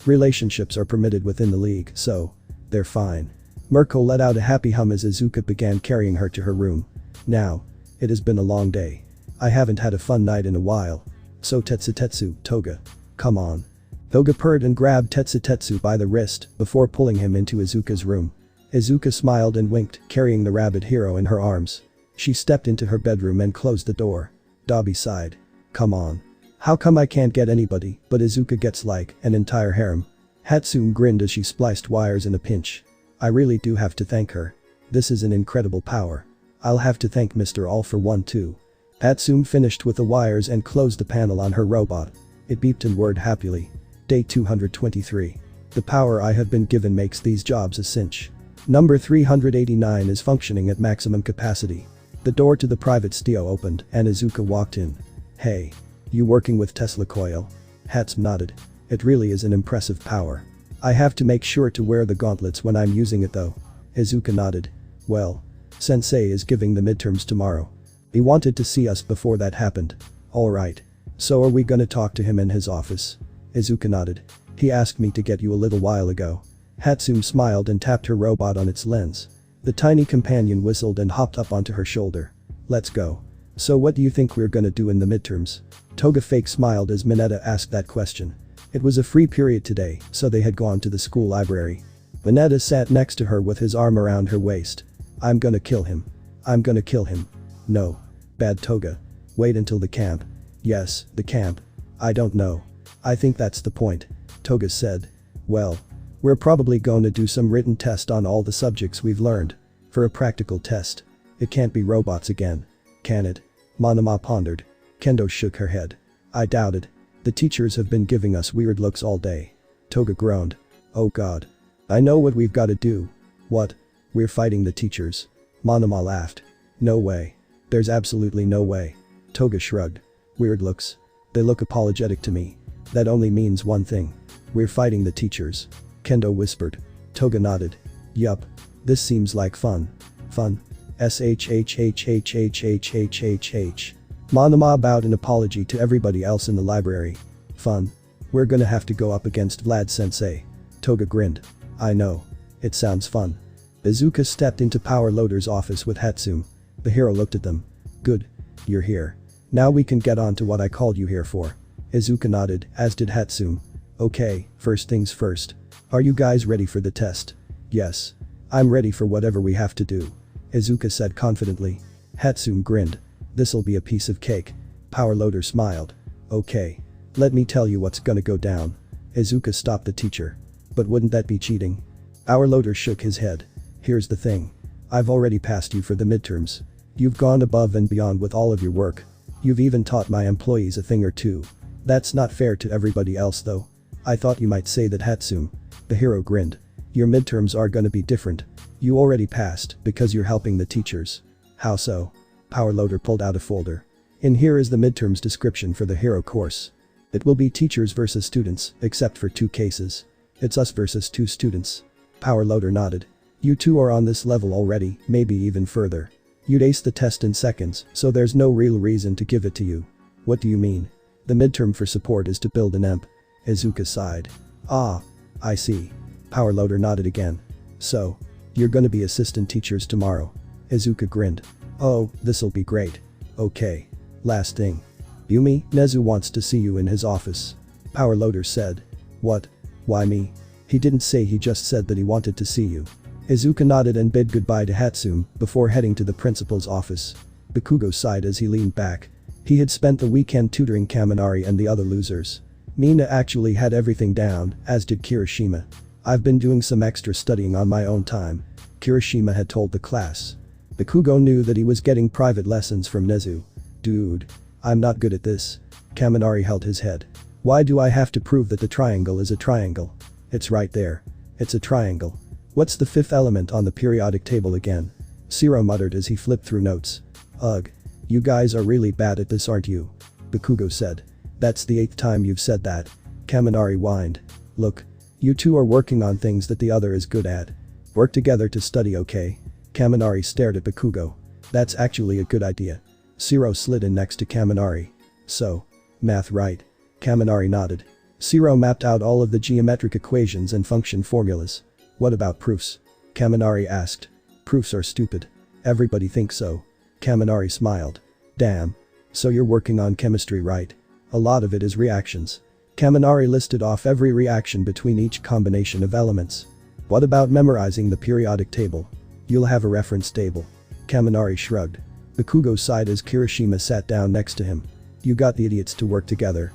Relationships are permitted within the league, so. They're fine. Mirko let out a happy hum as Izuka began carrying her to her room. Now. It has been a long day. I haven't had a fun night in a while. So SushuiTemitsu, Toga. Come on. Toga purred and grabbed SushuiTemitsu by the wrist before pulling him into Izuka's room. Izuka smiled and winked, carrying the rabbit hero in her arms. She stepped into her bedroom and closed the door. Dobby sighed. Come on. How come I can't get anybody, but Izuka gets like an entire harem? Hatsune grinned as she spliced wires in a pinch. I really do have to thank her. This is an incredible power. I'll have to thank Mr. All for one too. Hatsune finished with the wires and closed the panel on her robot. It beeped and whirred happily. Day 223. The power I have been given makes these jobs a cinch. Number 389 is functioning at maximum capacity. The door to the private studio opened and Izuka walked in. Hey. You working with Tesla coil? Hatsune nodded. It really is an impressive power. I have to make sure to wear the gauntlets when I'm using it though. Izuka nodded. Well. Sensei is giving the midterms tomorrow. He wanted to see us before that happened. Alright. So are we gonna talk to him in his office? Izuka nodded. He asked me to get you a little while ago. Hatsune smiled and tapped her robot on its lens. The tiny companion whistled and hopped up onto her shoulder. Let's go. So what do you think we're gonna do in the midterms? Toga fake smiled as Mineta asked that question. It was a free period today, so they had gone to the school library. Mineta sat next to her with his arm around her waist. I'm gonna kill him. I'm gonna kill him. No. Bad Toga. Wait until the camp. Yes, the camp. I don't know. I think that's the point. Toga said. Well. We're probably gonna do some written test on all the subjects we've learned. For a practical test. It can't be robots again. Can it? Monoma pondered. Kendo shook her head. I doubted. The teachers have been giving us weird looks all day. Toga groaned. Oh god. I know what we've gotta do. What? We're fighting the teachers. Monoma laughed. No way. There's absolutely no way. Toga shrugged. Weird looks. They look apologetic to me. That only means one thing. We're fighting the teachers. Kendo whispered. Toga nodded. Yup. This seems like fun. Fun. SHHHHHHHHH. Monoma bowed in apology to everybody else in the library. Fun. We're gonna have to go up against Vlad-sensei. Toga grinned. I know. It sounds fun. Izuka stepped into Power Loader's office with Hatsum. The hero looked at them. Good. You're here. Now we can get on to what I called you here for. Izuka nodded, as did Hatsum. Okay, first things first. Are you guys ready for the test? Yes. I'm ready for whatever we have to do. Izuka said confidently. Hatsum grinned. This'll be a piece of cake. Power Loader smiled. Okay. Let me tell you what's gonna go down. Izuka stopped the teacher. But wouldn't that be cheating? Power Loader shook his head. Here's the thing. I've already passed you for the midterms. You've gone above and beyond with all of your work. You've even taught my employees a thing or two. That's not fair to everybody else though. I thought you might say that, Hatsum. The hero grinned. Your midterms are gonna be different. You already passed because you're helping the teachers. How so? Power Loader pulled out a folder. In here is the midterms description for the hero course. It will be teachers versus students, except for 2 cases. It's us versus 2 students. Power Loader nodded. You 2 are on this level already, maybe even further. You'd ace the test in seconds, so there's no real reason to give it to you. What do you mean? The midterm for support is to build an EMP. Izuka sighed. Ah. I see. Power Loader nodded again. So. You're gonna be assistant teachers tomorrow. Izuka grinned. Oh, this'll be great. Okay. Last thing. Yumi, Nezu wants to see you in his office. Power Loader said. What? Why me? He didn't say, he just said that he wanted to see you. Izuka nodded and bid goodbye to Hatsum before heading to the principal's office. Bakugo sighed as he leaned back. He had spent the weekend tutoring Kaminari and the other losers. Mina actually had everything down, as did Kiroshima. I've been doing some extra studying on my own time. Kiroshima had told the class. Bakugo knew that he was getting private lessons from Nezu. Dude. I'm not good at this. Kaminari held his head. Why do I have to prove that the triangle is a triangle? It's right there. It's a triangle. What's the 5th element on the periodic table again? Siro muttered as he flipped through notes. Ugh. You guys are really bad at this, aren't you? Bakugo said. That's the 8th time you've said that. Kaminari whined. Look. You 2 are working on things that the other is good at. Work together to study, okay? Kaminari stared at Bakugo. That's actually a good idea. Siro slid in next to Kaminari. So. Math right. Kaminari nodded. Siro mapped out all of the geometric equations and function formulas. What about proofs? Kaminari asked. Proofs are stupid. Everybody thinks so. Kaminari smiled. Damn. So you're working on chemistry, right? A lot of it is reactions. Kaminari listed off every reaction between each combination of elements. What about memorizing the periodic table? You'll have a reference table. Kaminari shrugged. Bakugo sighed as Kiroshima sat down next to him. You got the idiots to work together.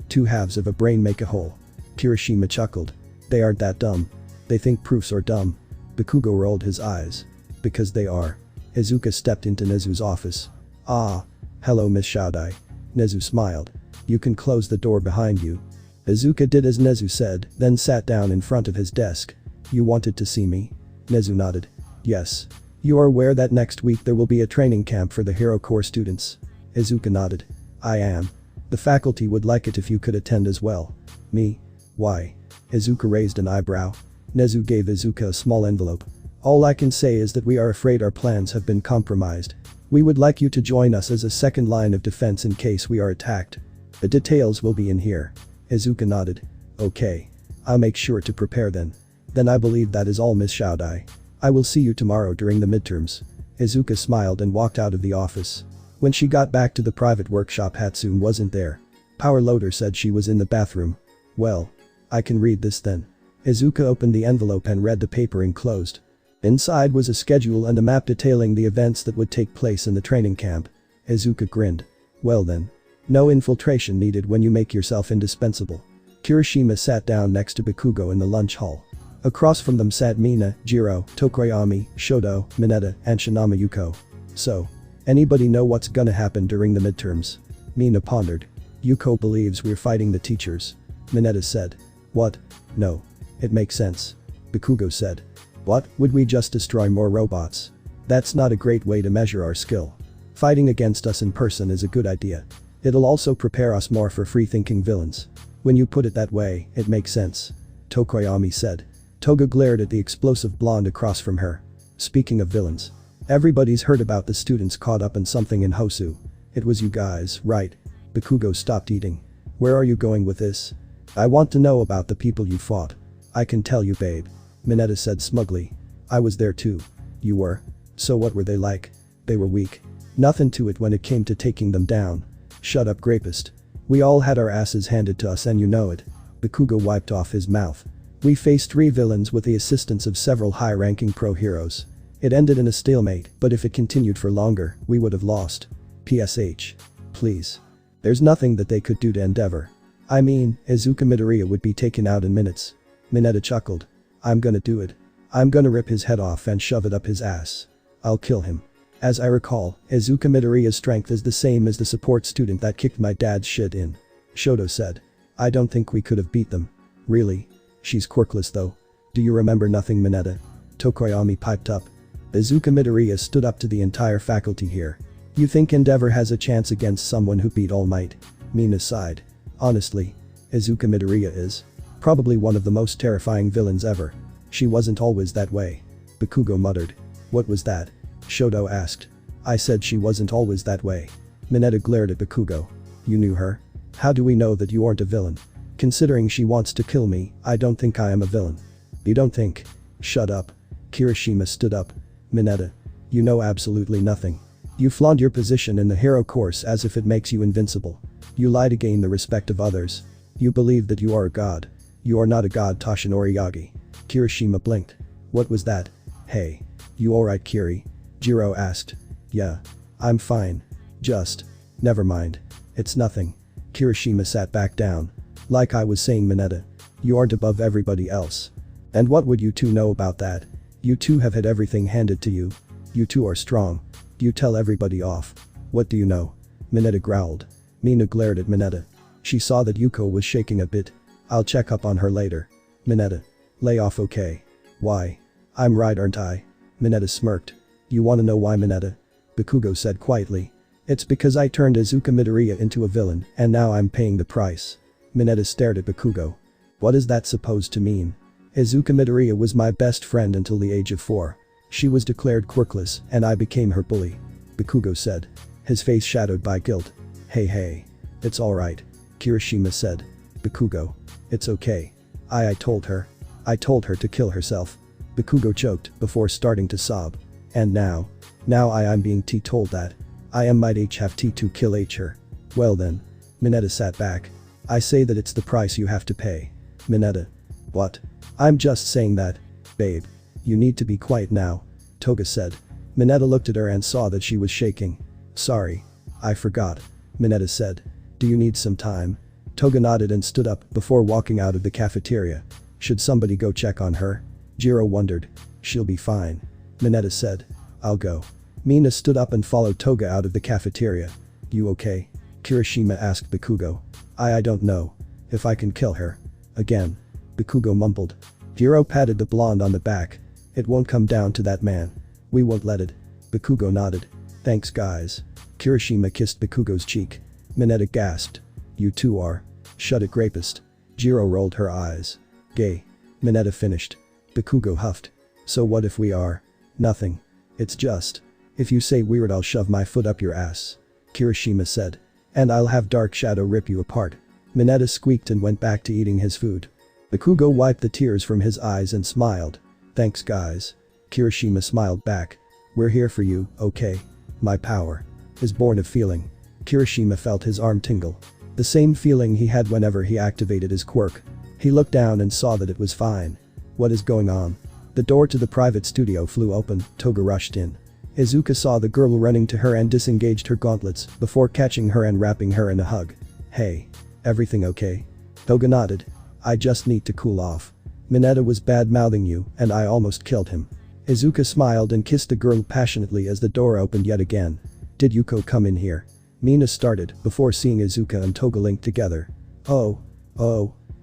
2 halves of a brain make a whole. Kiroshima chuckled. They aren't that dumb. They think proofs are dumb. Bakugo rolled his eyes. Because they are. Izuka stepped into Nezu's office. Ah. Hello, Miss Shaodai. Nezu smiled. You can close the door behind you. Izuka did as Nezu said, then sat down in front of his desk. You wanted to see me? Nezu nodded. Yes. You are aware that next week there will be a training camp for the Hero Corps students? Izuka nodded. I am. The faculty would like it if you could attend as well. Me? Why? Izuka raised an eyebrow. Nezu gave Izuka a small envelope. All I can say is that we are afraid our plans have been compromised. We would like you to join us as a second line of defense in case we are attacked. The details will be in here. Izuka nodded. Okay. I'll make sure to prepare then. Then I believe that is all, Miss Shaodai. I will see you tomorrow during the midterms. Izuka smiled and walked out of the office. When she got back to the private workshop, Hatsune wasn't there. Power Loader said she was in the bathroom. Well. I can read this then. Izuka opened the envelope and read the paper enclosed. Inside was a schedule and a map detailing the events that would take place in the training camp. Izuka grinned. Well then. No infiltration needed when you make yourself indispensable. Kiroshima sat down next to Bakugo in the lunch hall. Across from them sat Mina, Jiro, Tokoyami, Shoto, Mineta, and Shinama Yuko. So. Anybody know what's gonna happen during the midterms? Mina pondered. Yuko believes we're fighting the teachers. Mineta said. What? No. It makes sense. Bakugo said. What, would we just destroy more robots? That's not a great way to measure our skill. Fighting against us in person is a good idea. It'll also prepare us more for free-thinking villains. When you put it that way, it makes sense. Tokoyami said. Toga glared at the explosive blonde across from her. Speaking of villains. Everybody's heard about the students caught up in something in Hosu. It was you guys, right? Bakugo stopped eating. Where are you going with this? I want to know about the people you fought. I can tell you, babe. Mineta said smugly. I was there too. You were? So what were they like? They were weak. Nothing to it when it came to taking them down. Shut up, grapist. We all had our asses handed to us and you know it. Bakugo wiped off his mouth. We faced 3 villains with the assistance of several high-ranking pro-heroes. It ended in a stalemate, but if it continued for longer, we would have lost. PSH. Please. There's nothing that they could do to Endeavor. I mean, Izuka Midoriya would be taken out in minutes. Mineta chuckled. I'm gonna do it. I'm gonna rip his head off and shove it up his ass. I'll kill him. As I recall, Izuka Midoriya's strength is the same as the support student that kicked my dad's shit in. Shoto said. I don't think we could have beat them. Really? She's quirkless though. Do you remember nothing, Mineta? Tokoyami piped up. Izuka Midoriya stood up to the entire faculty here. You think Endeavor has a chance against someone who beat All Might? Mina sighed. Honestly. Izuka Midoriya is probably one of the most terrifying villains ever. She wasn't always that way. Bakugo muttered. What was that? Shoto asked. I said she wasn't always that way. Mineta glared at Bakugo. You knew her? How do we know that you aren't a villain? Considering she wants to kill me, I don't think I am a villain. You don't think? Shut up. Kiroshima stood up. Mineta. You know absolutely nothing. You flaunt your position in the hero course as if it makes you invincible. You lie to gain the respect of others. You believe that you are a god. You are not a god, Toshinori Yagi. Kiroshima blinked. What was that? Hey. You alright, Kiri? Jiro asked. Yeah. I'm fine. Just. Never mind. It's nothing. Kiroshima sat back down. Like I was saying, Mineta. You aren't above everybody else. And what would you two know about that? You two have had everything handed to you. You two are strong. You tell everybody off. What do you know? Mineta growled. Mina glared at Mineta. She saw that Yuko was shaking a bit. I'll check up on her later. Mineta. Lay off, okay? Why? I'm right, aren't I? Mineta smirked. You wanna know why, Mineta? Bakugo said quietly. It's because I turned Izuka Midoriya into a villain and now I'm paying the price. Mineta stared at Bakugo. What is that supposed to mean? Izuka Midoriya was my best friend until the age of 4. She was declared quirkless and I became her bully. Bakugo said. His face shadowed by guilt. Hey. It's alright. Kiroshima said. Bakugo. It's okay. I told her. I told her to kill herself. Bakugo choked before starting to sob. And now I'm being told that. I might have to kill her. Well then. Mineta sat back. I say that it's the price you have to pay. Mineta. What? I'm just saying that. Babe. You need to be quiet now. Toga said. Mineta looked at her and saw that she was shaking. Sorry. I forgot. Mineta said. Do you need some time? Toga nodded and stood up before walking out of the cafeteria. Should somebody go check on her? Jiro wondered. She'll be fine. Mineta said. I'll go. Mina stood up and followed Toga out of the cafeteria. You okay? Kiroshima asked Bakugo. I don't know. If I can kill her. Again. Bakugo mumbled. Jiro patted the blonde on the back. It won't come down to that, man. We won't let it. Bakugo nodded. Thanks, guys. Kiroshima kissed Bakugo's cheek. Mineta gasped. You two are. Shut it, rapist. Jiro rolled her eyes. Gay. Mineta finished. Bakugo huffed. So what if we are? Nothing. It's just. If you say weird, I'll shove my foot up your ass. Kiroshima said. And I'll have Dark Shadow rip you apart. Mineta squeaked and went back to eating his food. Bakugo wiped the tears from his eyes and smiled. Thanks, guys. Kiroshima smiled back. We're here for you, okay? My power is born of feeling. Kiroshima felt his arm tingle. The same feeling he had whenever he activated his quirk. He looked down and saw that it was fine. What is going on? The door to the private studio flew open. Toga rushed in. Izuka saw the girl running to her and disengaged her gauntlets before catching her and wrapping her in a hug. Hey. Everything okay? Toga nodded. I just need to cool off. Mineta was bad-mouthing you and I almost killed him. Izuka smiled and kissed the girl passionately as the door opened yet again. Did Yuko come in here? Mina started before seeing Izuka and Toga linked together. Oh.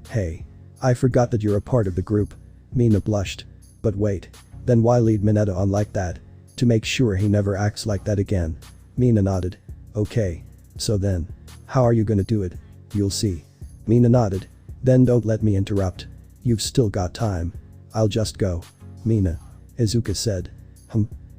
Hey. I forgot that you're a part of the group. Mina blushed. But wait. Then why lead Mineta on like that? To make sure he never acts like that again. Mina nodded. Okay. So then. How are you gonna do it? You'll see. Mina nodded. Then don't let me interrupt. You've still got time. I'll just go. Mina. Izuka said.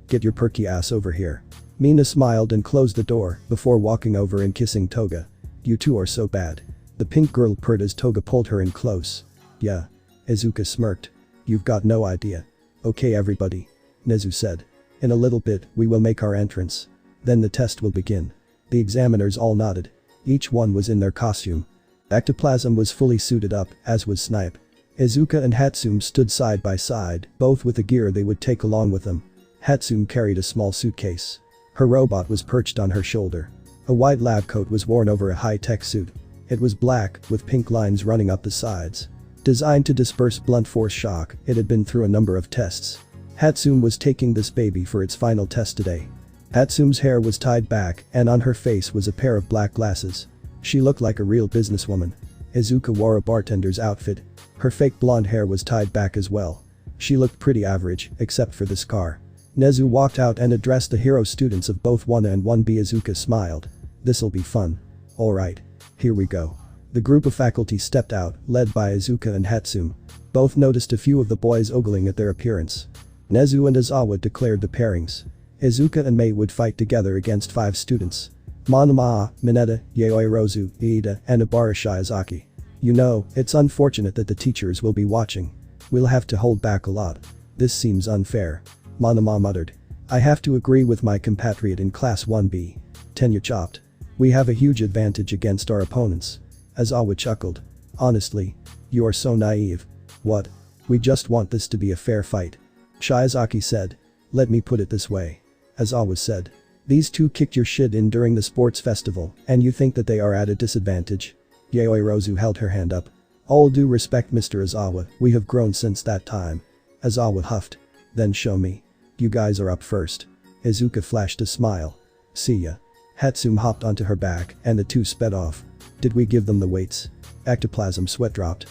Get your perky ass over here. Mina smiled and closed the door before walking over and kissing Toga. You two are so bad. The pink girl purred as Toga pulled her in close. Yeah. Izuka smirked. You've got no idea. Okay everybody. Nezu said. In a little bit we will make our entrance. Then the test will begin. The examiners all nodded. Each one was in their costume. Ectoplasm was fully suited up, as was Snipe. Izuka and Hatsum stood side by side, both with the gear they would take along with them. Hatsum carried a small suitcase. Her robot was perched on her shoulder. A white lab coat was worn over a high-tech suit. It was black, with pink lines running up the sides. Designed to disperse blunt force shock, it had been through a number of tests. Hatsum was taking this baby for its final test today. Hatsum's hair was tied back, and on her face was a pair of black glasses. She looked like a real businesswoman. Izuka wore a bartender's outfit. Her fake blonde hair was tied back as well. She looked pretty average, except for the scar. Nezu walked out and addressed the hero students of both 1A and 1B. Izuka smiled. This'll be fun. Alright. Here we go. The group of faculty stepped out, led by Izuka and Hatsum. Both noticed a few of the boys ogling at their appearance. Nezu and Izawa declared the pairings. Izuka and Mei would fight together against 5 students. Monoma, Mineta, Yaoi Rozu, Iida, and Ibara Shiozaki. You know, it's unfortunate that the teachers will be watching. We'll have to hold back a lot. This seems unfair. Monoma muttered. I have to agree with my compatriot in class 1B. Tenure chopped. We have a huge advantage against our opponents. Azawa chuckled. Honestly. You are so naive. What? We just want this to be a fair fight. Shiozaki said. Let me put it this way. Azawa said. These two kicked your shit in during the sports festival, and you think that they are at a disadvantage? Yaoi Rozu held her hand up. All due respect Mr. Azawa, we have grown since that time. Azawa huffed. Then show me. You guys are up first. Izuka flashed a smile. See ya. Hatsum hopped onto her back, and the two sped off. Did we give them the weights? Ectoplasm sweat dropped.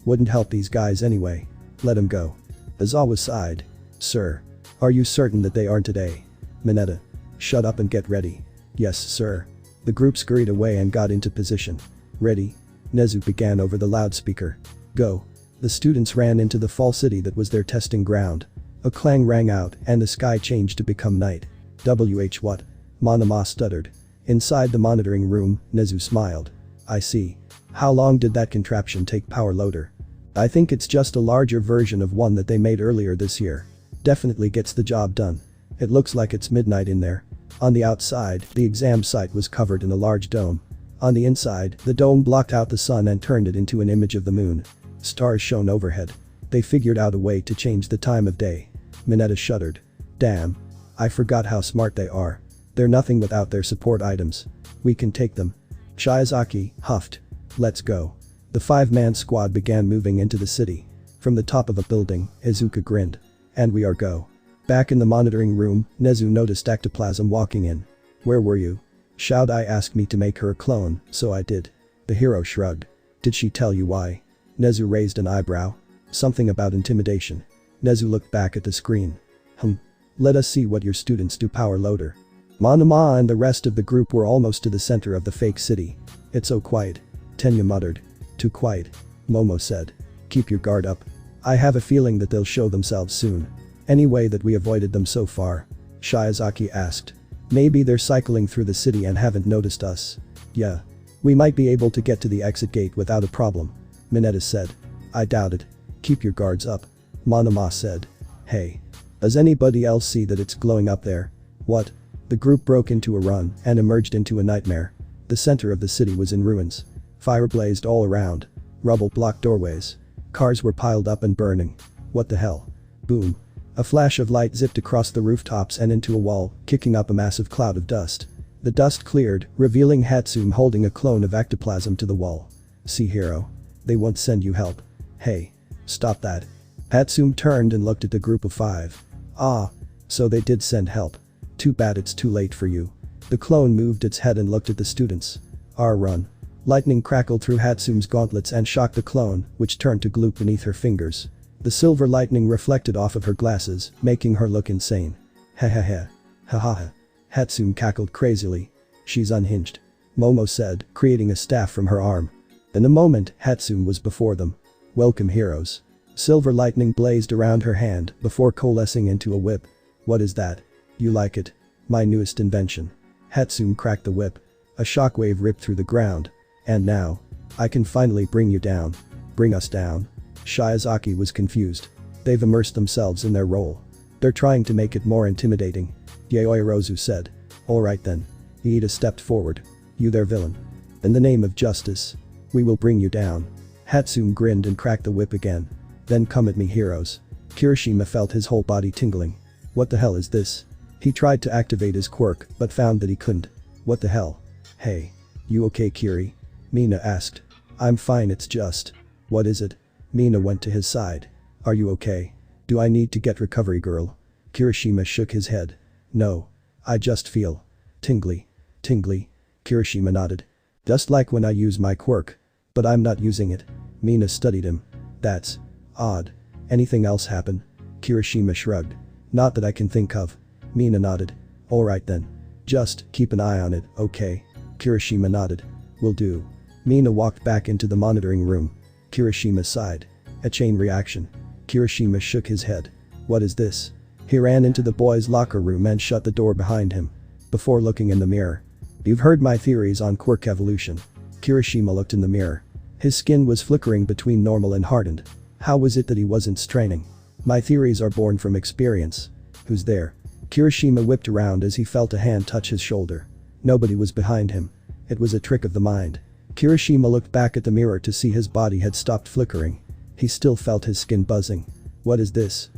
Wouldn't help these guys anyway. Let 'em go. Azawa sighed. Sir. Are you certain that they aren't today? Mineta. Shut up and get ready. Yes, sir. The group scurried away and got into position. Ready? Nezu began over the loudspeaker. Go. The students ran into the fall city that was their testing ground. A clang rang out and the sky changed to become night. What? Monoma stuttered. Inside the monitoring room, Nezu smiled. I see. How long did that contraption take, Power Loader? I think it's just a larger version of one that they made earlier this year. Definitely gets the job done. It looks like it's midnight in there. On the outside, the exam site was covered in a large dome. On the inside, the dome blocked out the sun and turned it into an image of the moon. Stars shone overhead. They figured out a way to change the time of day. Mineta shuddered. Damn. I forgot how smart they are. They're nothing without their support items. We can take them. Shiozaki huffed. Let's go. The 5-man squad began moving into the city. From the top of a building, Izuka grinned. And we are go. Back in the monitoring room, Nezu noticed Ectoplasm walking in. Where were you? Shaodai asked me to make her a clone, so I did. The hero shrugged. Did she tell you why? Nezu raised an eyebrow. Something about intimidation. Nezu looked back at the screen. Let us see what your students do, Power Loader. Monoma and the rest of the group were almost to the center of the fake city. It's so quiet. Tenya muttered. Too quiet. Momo said. Keep your guard up. I have a feeling that they'll show themselves soon. Any way that we avoided them so far? Shiozaki asked. Maybe they're cycling through the city and haven't noticed us. Yeah. We might be able to get to the exit gate without a problem. Mineta said. I doubt it. Keep your guards up. Monoma said. Hey. Does anybody else see that it's glowing up there? What? The group broke into a run and emerged into a nightmare. The center of the city was in ruins. Fire blazed all around. Rubble blocked doorways. Cars were piled up and burning. What the hell? Boom. A flash of light zipped across the rooftops and into a wall, kicking up a massive cloud of dust. The dust cleared, revealing Hatsum holding a clone of ectoplasm to the wall. See, hero. They won't send you help. Hey. Stop that. Hatsum turned and looked at the group of 5. Ah. So they did send help. Too bad it's too late for you. The clone moved its head and looked at the students. Run. Lightning crackled through Hatsume's gauntlets and shocked the clone, which turned to gloop beneath her fingers. The silver lightning reflected off of her glasses, making her look insane. Ha ha ha. Ha ha ha. Hatsume cackled crazily. She's unhinged. Momo said, creating a staff from her arm. In a moment, Hatsume was before them. Welcome heroes. Silver lightning blazed around her hand before coalescing into a whip. What is that? You like it? My newest invention. Hatsume cracked the whip. A shockwave ripped through the ground. And now. I can finally bring you down. Bring us down. Shiozaki was confused. They've immersed themselves in their role. They're trying to make it more intimidating. Yayoi Rozu said. Alright then. Iida stepped forward. You their villain. In the name of justice. We will bring you down. Hatsume grinned and cracked the whip again. Then come at me heroes. Kiroshima felt his whole body tingling. What the hell is this? He tried to activate his quirk but found that he couldn't. What the hell? Hey. You okay Kiri? Mina asked. I'm fine it's just. What is it? Mina went to his side. Are you okay? Do I need to get recovery girl? Kiroshima shook his head. No. I just feel. Tingly. Tingly. Kiroshima nodded. Just like when I use my quirk. But I'm not using it. Mina studied him. That's odd. Anything else happen? Kiroshima shrugged. Not that I can think of. Mina nodded. Alright then. Just keep an eye on it, okay? Kiroshima nodded. Will do. Mina walked back into the monitoring room. Kiroshima sighed. A chain reaction. Kiroshima shook his head. What is this? He ran into the boys' locker room and shut the door behind him. Before looking in the mirror. You've heard my theories on quirk evolution. Kiroshima looked in the mirror. His skin was flickering between normal and hardened. How was it that he wasn't straining? My theories are born from experience. Who's there? Kiroshima whipped around as he felt a hand touch his shoulder. Nobody was behind him. It was a trick of the mind. Kiroshima looked back at the mirror to see his body had stopped flickering. He still felt his skin buzzing. What is this?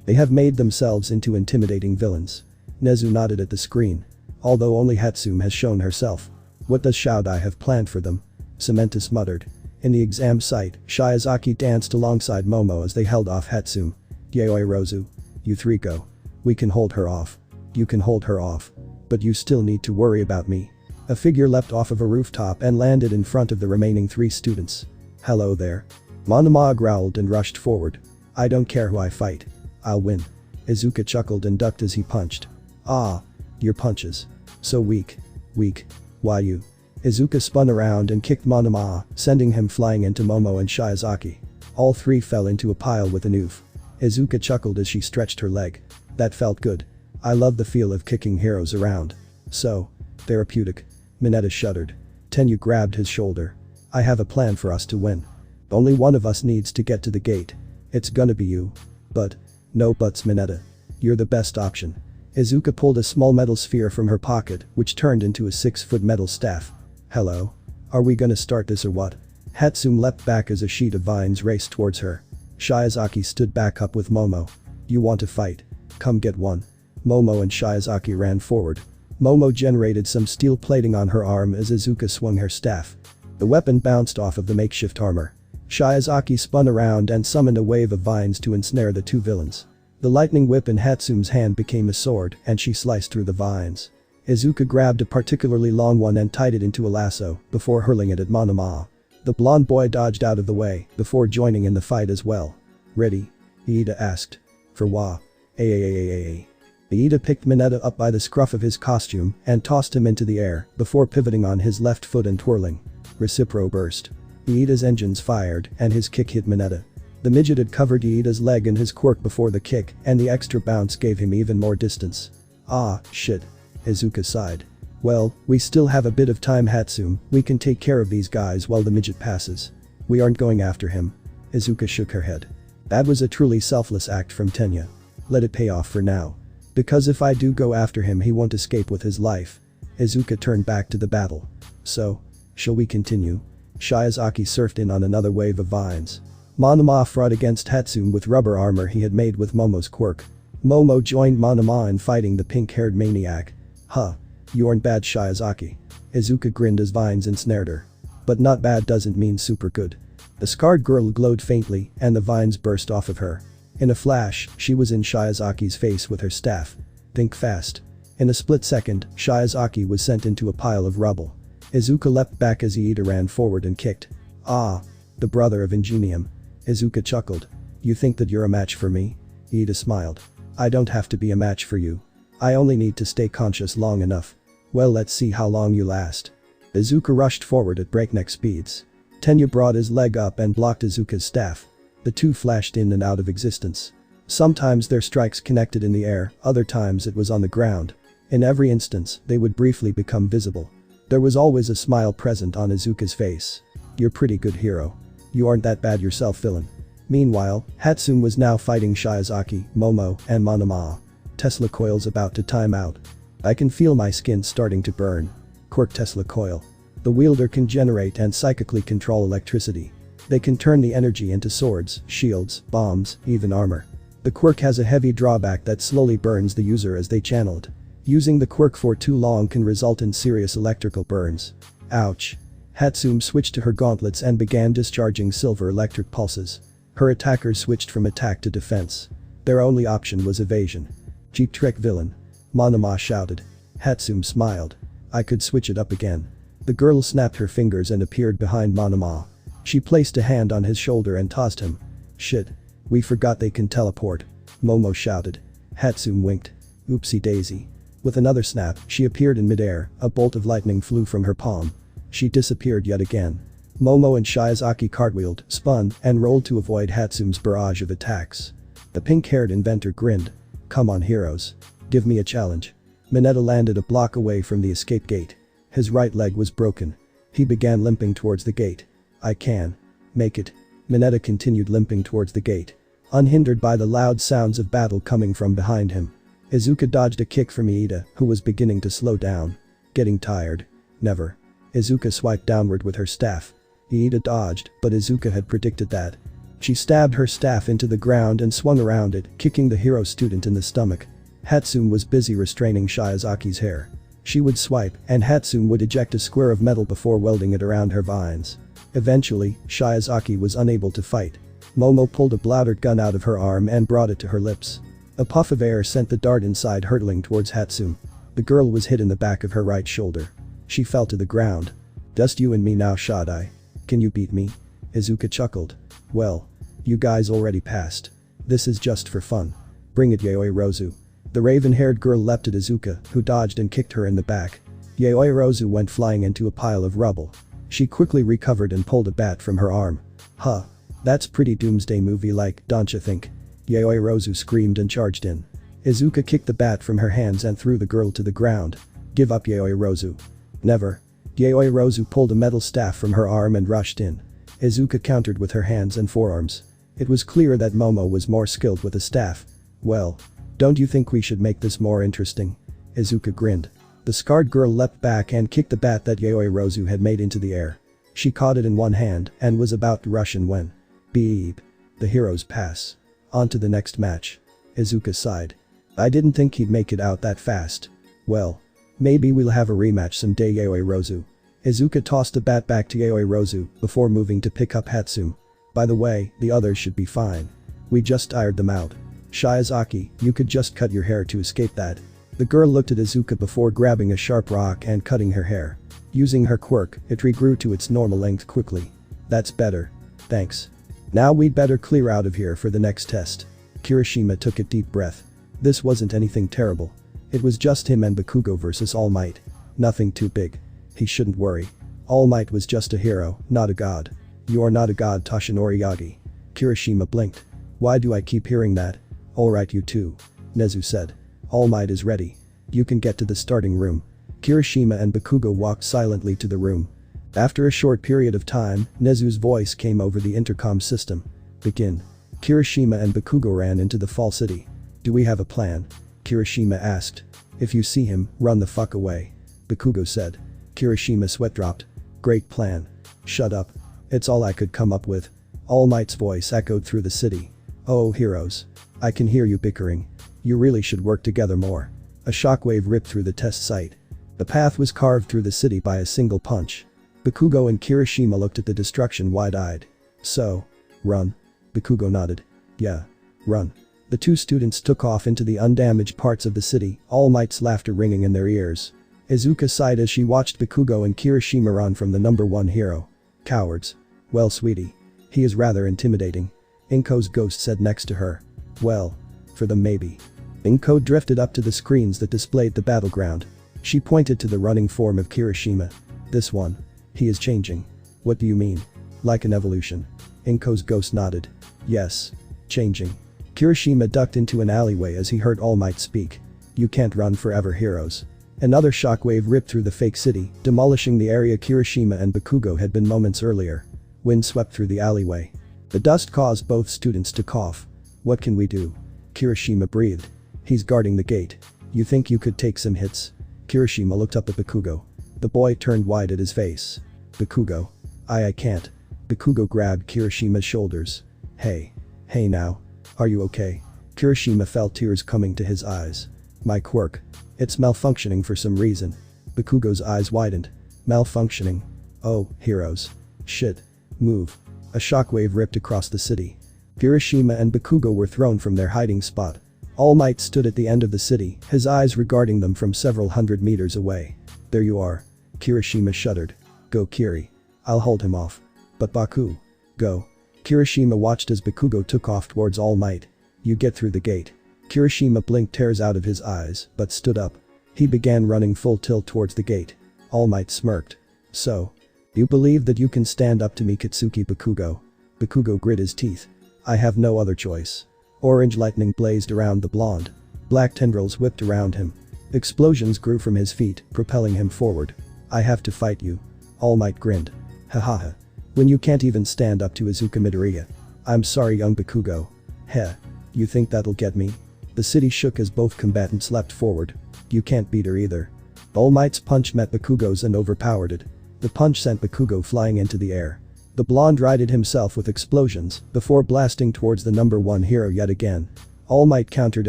They have made themselves into intimidating villains. Nezu nodded at the screen. Although only Hatsume has shown herself. What does Shoudai have planned for them? Cementus muttered. In the exam site, Shiozaki danced alongside Momo as they held off Hatsume. Yayoi Rozu. You three go. We can hold her off. You can hold her off. But you still need to worry about me. A figure leapt off of a rooftop and landed in front of the remaining 3 students. Hello there. Monoma growled and rushed forward. I don't care who I fight. I'll win. Izuka chuckled and ducked as he punched. Ah. Your punches. So weak. Weak. Why you? Izuka spun around and kicked Monoma, sending him flying into Momo and Shiozaki. All 3 fell into a pile with an oof. Izuka chuckled as she stretched her leg. That felt good. I love the feel of kicking heroes around. So. Therapeutic. Mineta shuddered. Tenyu grabbed his shoulder. I have a plan for us to win. Only one of us needs to get to the gate. It's gonna be you. But. No buts Mineta. You're the best option. Izuka pulled a small metal sphere from her pocket, which turned into a 6-foot metal staff. Hello? Are we gonna start this or what? Hatsume leapt back as a sheet of vines raced towards her. Shiozaki stood back up with Momo. You want to fight? Come get one. Momo and Shiozaki ran forward. Momo generated some steel plating on her arm as Izuka swung her staff. The weapon bounced off of the makeshift armor. Shiozaki spun around and summoned a wave of vines to ensnare the 2 villains. The lightning whip in Hatsume's hand became a sword and she sliced through the vines. Izuka grabbed a particularly long one and tied it into a lasso before hurling it at Monoma. The blonde boy dodged out of the way before joining in the fight as well. Ready? Iida asked. For what? Iida picked Mineta up by the scruff of his costume and tossed him into the air before pivoting on his left foot and twirling. Recipro burst. Iida's engines fired and his kick hit Mineta. The midget had covered Iida's leg in his quirk before the kick and the extra bounce gave him even more distance. Ah, shit. Izuka sighed. Well, we still have a bit of time Hatsume, we can take care of these guys while the midget passes. We aren't going after him. Izuka shook her head. That was a truly selfless act from Tenya. Let it pay off for now. Because if I do go after him he won't escape with his life. Izuka turned back to the battle. So, shall we continue? Shiozaki surfed in on another wave of vines. Monoma fought against Hatsume with rubber armor he had made with Momo's quirk. Momo joined Monoma in fighting the pink-haired maniac. Huh. You aren't bad Shiozaki. Izuka grinned as vines ensnared her. But not bad doesn't mean super good. The scarred girl glowed faintly and the vines burst off of her. In a flash, she was in Shiozaki's face with her staff. Think fast. In a split second, Shiozaki was sent into a pile of rubble. Izuka leapt back as Iida ran forward and kicked. Ah. The brother of Ingenium. Izuka chuckled. You think that you're a match for me? Iida smiled. I don't have to be a match for you. I only need to stay conscious long enough. Well, let's see how long you last. Izuka rushed forward at breakneck speeds. Tenya brought his leg up and blocked Izuka's staff. The two flashed in and out of existence. Sometimes their strikes connected in the air, other times it was on the ground. In every instance, they would briefly become visible. There was always a smile present on Izuka's face. You're pretty good, hero. You aren't that bad yourself, villain. Meanwhile, Hatsune was now fighting Shiozaki, Momo, and Monoma. Tesla coil's about to time out. I can feel my skin starting to burn. Quirk Tesla coil. The wielder can generate and psychically control electricity. They can turn the energy into swords, shields, bombs, even armor. The quirk has a heavy drawback that slowly burns the user as they channel it. Using the quirk for too long can result in serious electrical burns. Ouch. Hatsune switched to her gauntlets and began discharging silver electric pulses. Her attackers switched from attack to defense. Their only option was evasion. Cheap trick, villain. Monoma shouted. Hatsune smiled. I could switch it up again. The girl snapped her fingers and appeared behind Monoma. She placed a hand on his shoulder and tossed him. Shit. We forgot they can teleport. Momo shouted. Hatsune winked. Oopsie daisy. With another snap, she appeared in midair, a bolt of lightning flew from her palm. She disappeared yet again. Momo and Shiozaki cartwheeled, spun, and rolled to avoid Hatsune's barrage of attacks. The pink-haired inventor grinned. Come on, heroes. Give me a challenge. Mineta landed a block away from the escape gate. His right leg was broken. He began limping towards the gate. I can. Make it. Mineta continued limping towards the gate. Unhindered by the loud sounds of battle coming from behind him. Izuka dodged a kick from Iida, who was beginning to slow down. Getting tired? Never. Izuka swiped downward with her staff. Iida dodged, but Izuka had predicted that. She stabbed her staff into the ground and swung around it, kicking the hero student in the stomach. Hatsune was busy restraining Shiozaki's hair. She would swipe, and Hatsune would eject a square of metal before welding it around her vines. Eventually, Shiozaki was unable to fight. Momo pulled a bladdered gun out of her arm and brought it to her lips. A puff of air sent the dart inside hurtling towards Hatsune. The girl was hit in the back of her right shoulder. She fell to the ground. Just you and me now, Shadai. Can you beat me? Izuka chuckled. Well. You guys already passed. This is just for fun. Bring it, Yaoi Rozu. The raven-haired girl leapt at Izuka, who dodged and kicked her in the back. Yaoi Rozu went flying into a pile of rubble. She quickly recovered and pulled a bat from her arm. Huh. That's pretty Doomsday Movie-like, don't you think? Yaoi Rozu screamed and charged in. Izuka kicked the bat from her hands and threw the girl to the ground. Give up, Yaoi Rozu. Never. Yaoi Rozu pulled a metal staff from her arm and rushed in. Izuka countered with her hands and forearms. It was clear that Momo was more skilled with a staff. Well. Don't you think we should make this more interesting? Izuka grinned. The scarred girl leapt back and kicked the bat that Yaoi Rozu had made into the air. She caught it in one hand and was about to rush in when. Beep. The heroes pass. On to the next match. Izuka sighed. I didn't think he'd make it out that fast. Well. Maybe we'll have a rematch someday, Yaoi Rozu. Izuka tossed the bat back to Yaoi Rozu before moving to pick up Hatsune. By the way, the others should be fine. We just tired them out. Shiozaki, you could just cut your hair to escape that. The girl looked at Izuka before grabbing a sharp rock and cutting her hair. Using her quirk, it regrew to its normal length quickly. That's better. Thanks. Now we'd better clear out of here for the next test. Kiroshima took a deep breath. This wasn't anything terrible. It was just him and Bakugo versus All Might. Nothing too big. He shouldn't worry. All Might was just a hero, not a god. You're not a god, Toshinori Yagi. Kiroshima blinked. Why do I keep hearing that? Alright, you two. Nezu said. All Might is ready. You can get to the starting room. Kiroshima and Bakugo walked silently to the room. After a short period of time, Nezu's voice came over the intercom system. Begin. Kiroshima and Bakugo ran into the Fall City. Do we have a plan? Kiroshima asked. If you see him, run the fuck away. Bakugo said. Kiroshima sweat dropped. Great plan. Shut up. It's all I could come up with. All Might's voice echoed through the city. Oh, heroes. I can hear you bickering. You really should work together more. A shockwave ripped through the test site. The path was carved through the city by a single punch. Bakugo and Kiroshima looked at the destruction wide-eyed. So. Run. Bakugo nodded. Yeah. Run. The two students took off into the undamaged parts of the city, All Might's laughter ringing in their ears. Izuka sighed as she watched Bakugo and Kiroshima run from the #1 hero. Cowards. Well, sweetie. He is rather intimidating. Inko's ghost said next to her. Well. For them maybe. Inko drifted up to the screens that displayed the battleground. She pointed to the running form of Kiroshima. This one. He is changing. What do you mean? Like an evolution. Inko's ghost nodded. Yes. Changing. Kiroshima ducked into an alleyway as he heard All Might speak. You can't run forever, heroes. Another shockwave ripped through the fake city, demolishing the area Kiroshima and Bakugo had been moments earlier. Wind swept through the alleyway. The dust caused both students to cough. What can we do? Kiroshima breathed. He's guarding the gate. You think you could take some hits? Kiroshima looked up at Bakugo. The boy turned white at his face. Bakugo. I can't. Bakugo grabbed Kiroshima's shoulders. Hey now. Are you okay? Kiroshima felt tears coming to his eyes. My quirk. It's malfunctioning for some reason. Bakugo's eyes widened. Malfunctioning. Oh, heroes. Shit. Move. A shockwave ripped across the city. Kiroshima and Bakugo were thrown from their hiding spot. All Might stood at the end of the city, his eyes regarding them from several hundred meters away. There you are. Kiroshima shuddered. Go Kiri. I'll hold him off. But Baku. Go. Kiroshima watched as Bakugo took off towards All Might. You get through the gate. Kiroshima blinked tears out of his eyes, but stood up. He began running full tilt towards the gate. All Might smirked. So. You believe that you can stand up to me, Katsuki Bakugo? Bakugo grit his teeth. I have no other choice. Orange lightning blazed around the blonde. Black tendrils whipped around him. Explosions grew from his feet, propelling him forward. I have to fight you. All Might grinned. Hahaha. When you can't even stand up to Izuka Midoriya. I'm sorry, young Bakugo. Heh. You think that'll get me? The city shook as both combatants leapt forward. You can't beat her either. All Might's punch met Bakugo's and overpowered it. The punch sent Bakugo flying into the air. The blonde righted himself with explosions before blasting towards the #1 hero yet again. All Might countered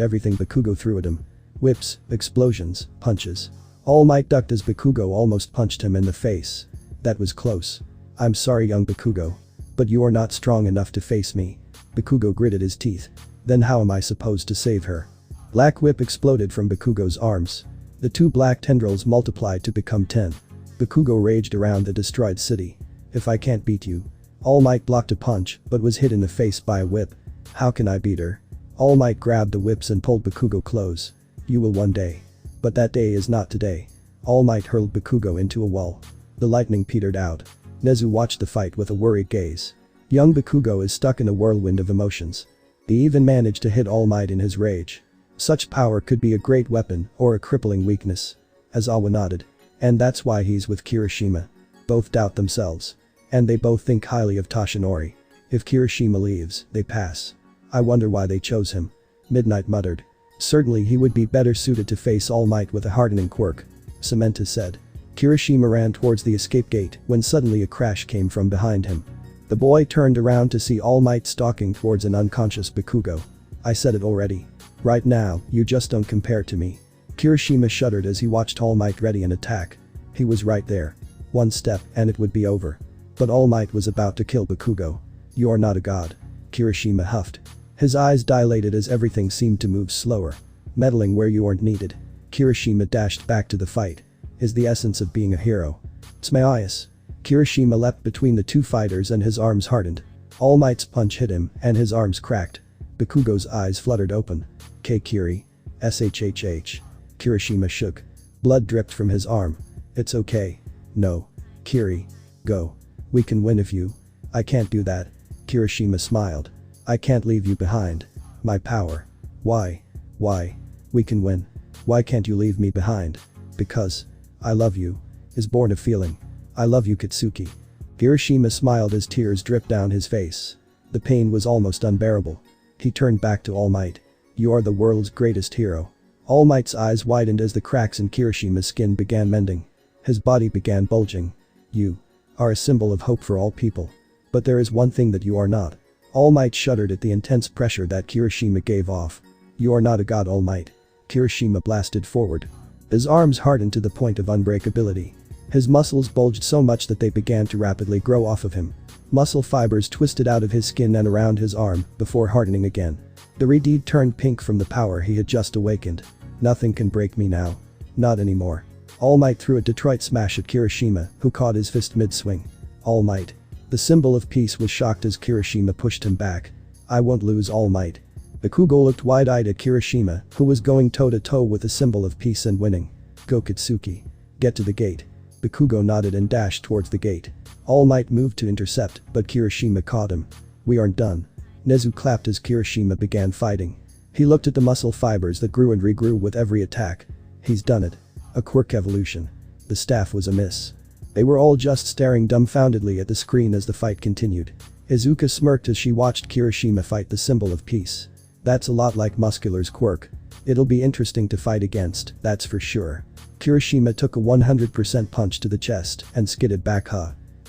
everything Bakugo threw at him. Whips, explosions, punches. All Might ducked as Bakugo almost punched him in the face. That was close. I'm sorry, young Bakugo. But you are not strong enough to face me. Bakugo gritted his teeth. Then how am I supposed to save her? Black whip exploded from Bakugo's arms. The two black tendrils multiplied to become 10. Bakugo raged around the destroyed city. If I can't beat you. All Might blocked a punch, but was hit in the face by a whip. How can I beat her? All Might grabbed the whips and pulled Bakugo close. You will one day. But that day is not today. All Might hurled Bakugo into a wall. The lightning petered out. Nezu watched the fight with a worried gaze. Young Bakugo is stuck in a whirlwind of emotions. He even managed to hit All Might in his rage. Such power could be a great weapon or a crippling weakness. Aizawa nodded. And that's why he's with Kiroshima. Both doubt themselves. And they both think highly of Toshinori. If Kiroshima leaves, they pass. I wonder why they chose him. Midnight muttered. Certainly he would be better suited to face All Might with a hardening quirk. Samantha said. Kiroshima ran towards the escape gate when suddenly a crash came from behind him. The boy turned around to see All Might stalking towards an unconscious Bakugo. I said it already. Right now, you just don't compare to me. Kiroshima shuddered as he watched All Might ready an attack. He was right there. One step and it would be over. But All Might was about to kill Bakugo. You are not a god. Kiroshima huffed. His eyes dilated as everything seemed to move slower. Meddling where you aren't needed. Kiroshima dashed back to the fight. Is the essence of being a hero. Tsmaias. Kiroshima leapt between the two fighters and his arms hardened. All Might's punch hit him and his arms cracked. Bakugo's eyes fluttered open. Kiri. SHHH. Kiroshima shook. Blood dripped from his arm. It's okay. No. Kiri. Go. We can win if you. I can't do that. Kiroshima smiled. I can't leave you behind. My power. Why? Why? We can win. Why can't you leave me behind? Because. I love you. Is born a feeling. I love you, Katsuki. Kiroshima smiled as tears dripped down his face. The pain was almost unbearable. He turned back to All Might. You are the world's greatest hero. All Might's eyes widened as the cracks in Kiroshima's skin began mending. His body began bulging. You are a symbol of hope for all people. But there is one thing that you are not. All Might shuddered at the intense pressure that Kiroshima gave off. You are not a god, All Might. Kiroshima blasted forward. His arms hardened to the point of unbreakability. His muscles bulged so much that they began to rapidly grow off of him. Muscle fibers twisted out of his skin and around his arm before hardening again. The red turned pink from the power he had just awakened. Nothing can break me now. Not anymore. All Might threw a Detroit smash at Kiroshima, who caught his fist mid-swing. All Might. The symbol of peace was shocked as Kiroshima pushed him back. I won't lose, All Might. Bakugo looked wide-eyed at Kiroshima, who was going toe-to-toe with the symbol of peace and winning. Go Katsuki. Get to the gate. Bakugo nodded and dashed towards the gate. All Might moved to intercept, but Kiroshima caught him. We aren't done. Nezu clapped as Kiroshima began fighting. He looked at the muscle fibers that grew and regrew with every attack. He's done it. A quirk evolution. The staff was a miss. They were all just staring dumbfoundedly at the screen as the fight continued. Izuka smirked as she watched Kiroshima fight the symbol of peace. That's a lot like Muscular's quirk. It'll be interesting to fight against, that's for sure. Kiroshima took a 100% punch to the chest and skidded back.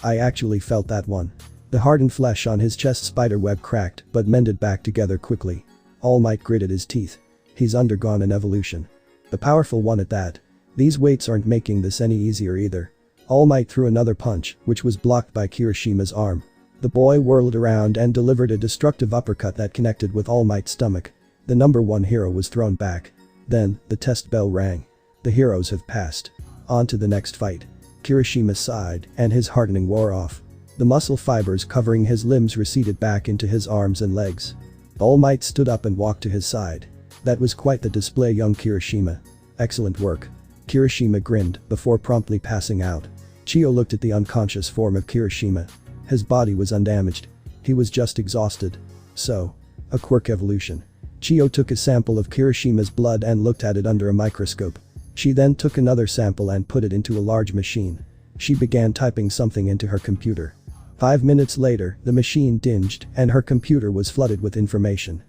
I actually felt that one. The hardened flesh on his chest spiderweb cracked but mended back together quickly. All Might gritted his teeth. He's undergone an evolution. The powerful one at that. These weights aren't making this any easier either. All Might threw another punch, which was blocked by Kiroshima's arm. The boy whirled around and delivered a destructive uppercut that connected with All Might's stomach. The number 1 hero was thrown back. Then, the test bell rang. The heroes have passed. On to the next fight. Kiroshima sighed, and his hardening wore off. The muscle fibers covering his limbs receded back into his arms and legs. All Might stood up and walked to his side. That was quite the display, young Kiroshima. Excellent work. Kiroshima grinned before promptly passing out. Chiyo looked at the unconscious form of Kiroshima. His body was undamaged. He was just exhausted. So. A quirk evolution. Chiyo took a sample of Kiroshima's blood and looked at it under a microscope. She then took another sample and put it into a large machine. She began typing something into her computer. 5 minutes later, the machine dinged and her computer was flooded with information.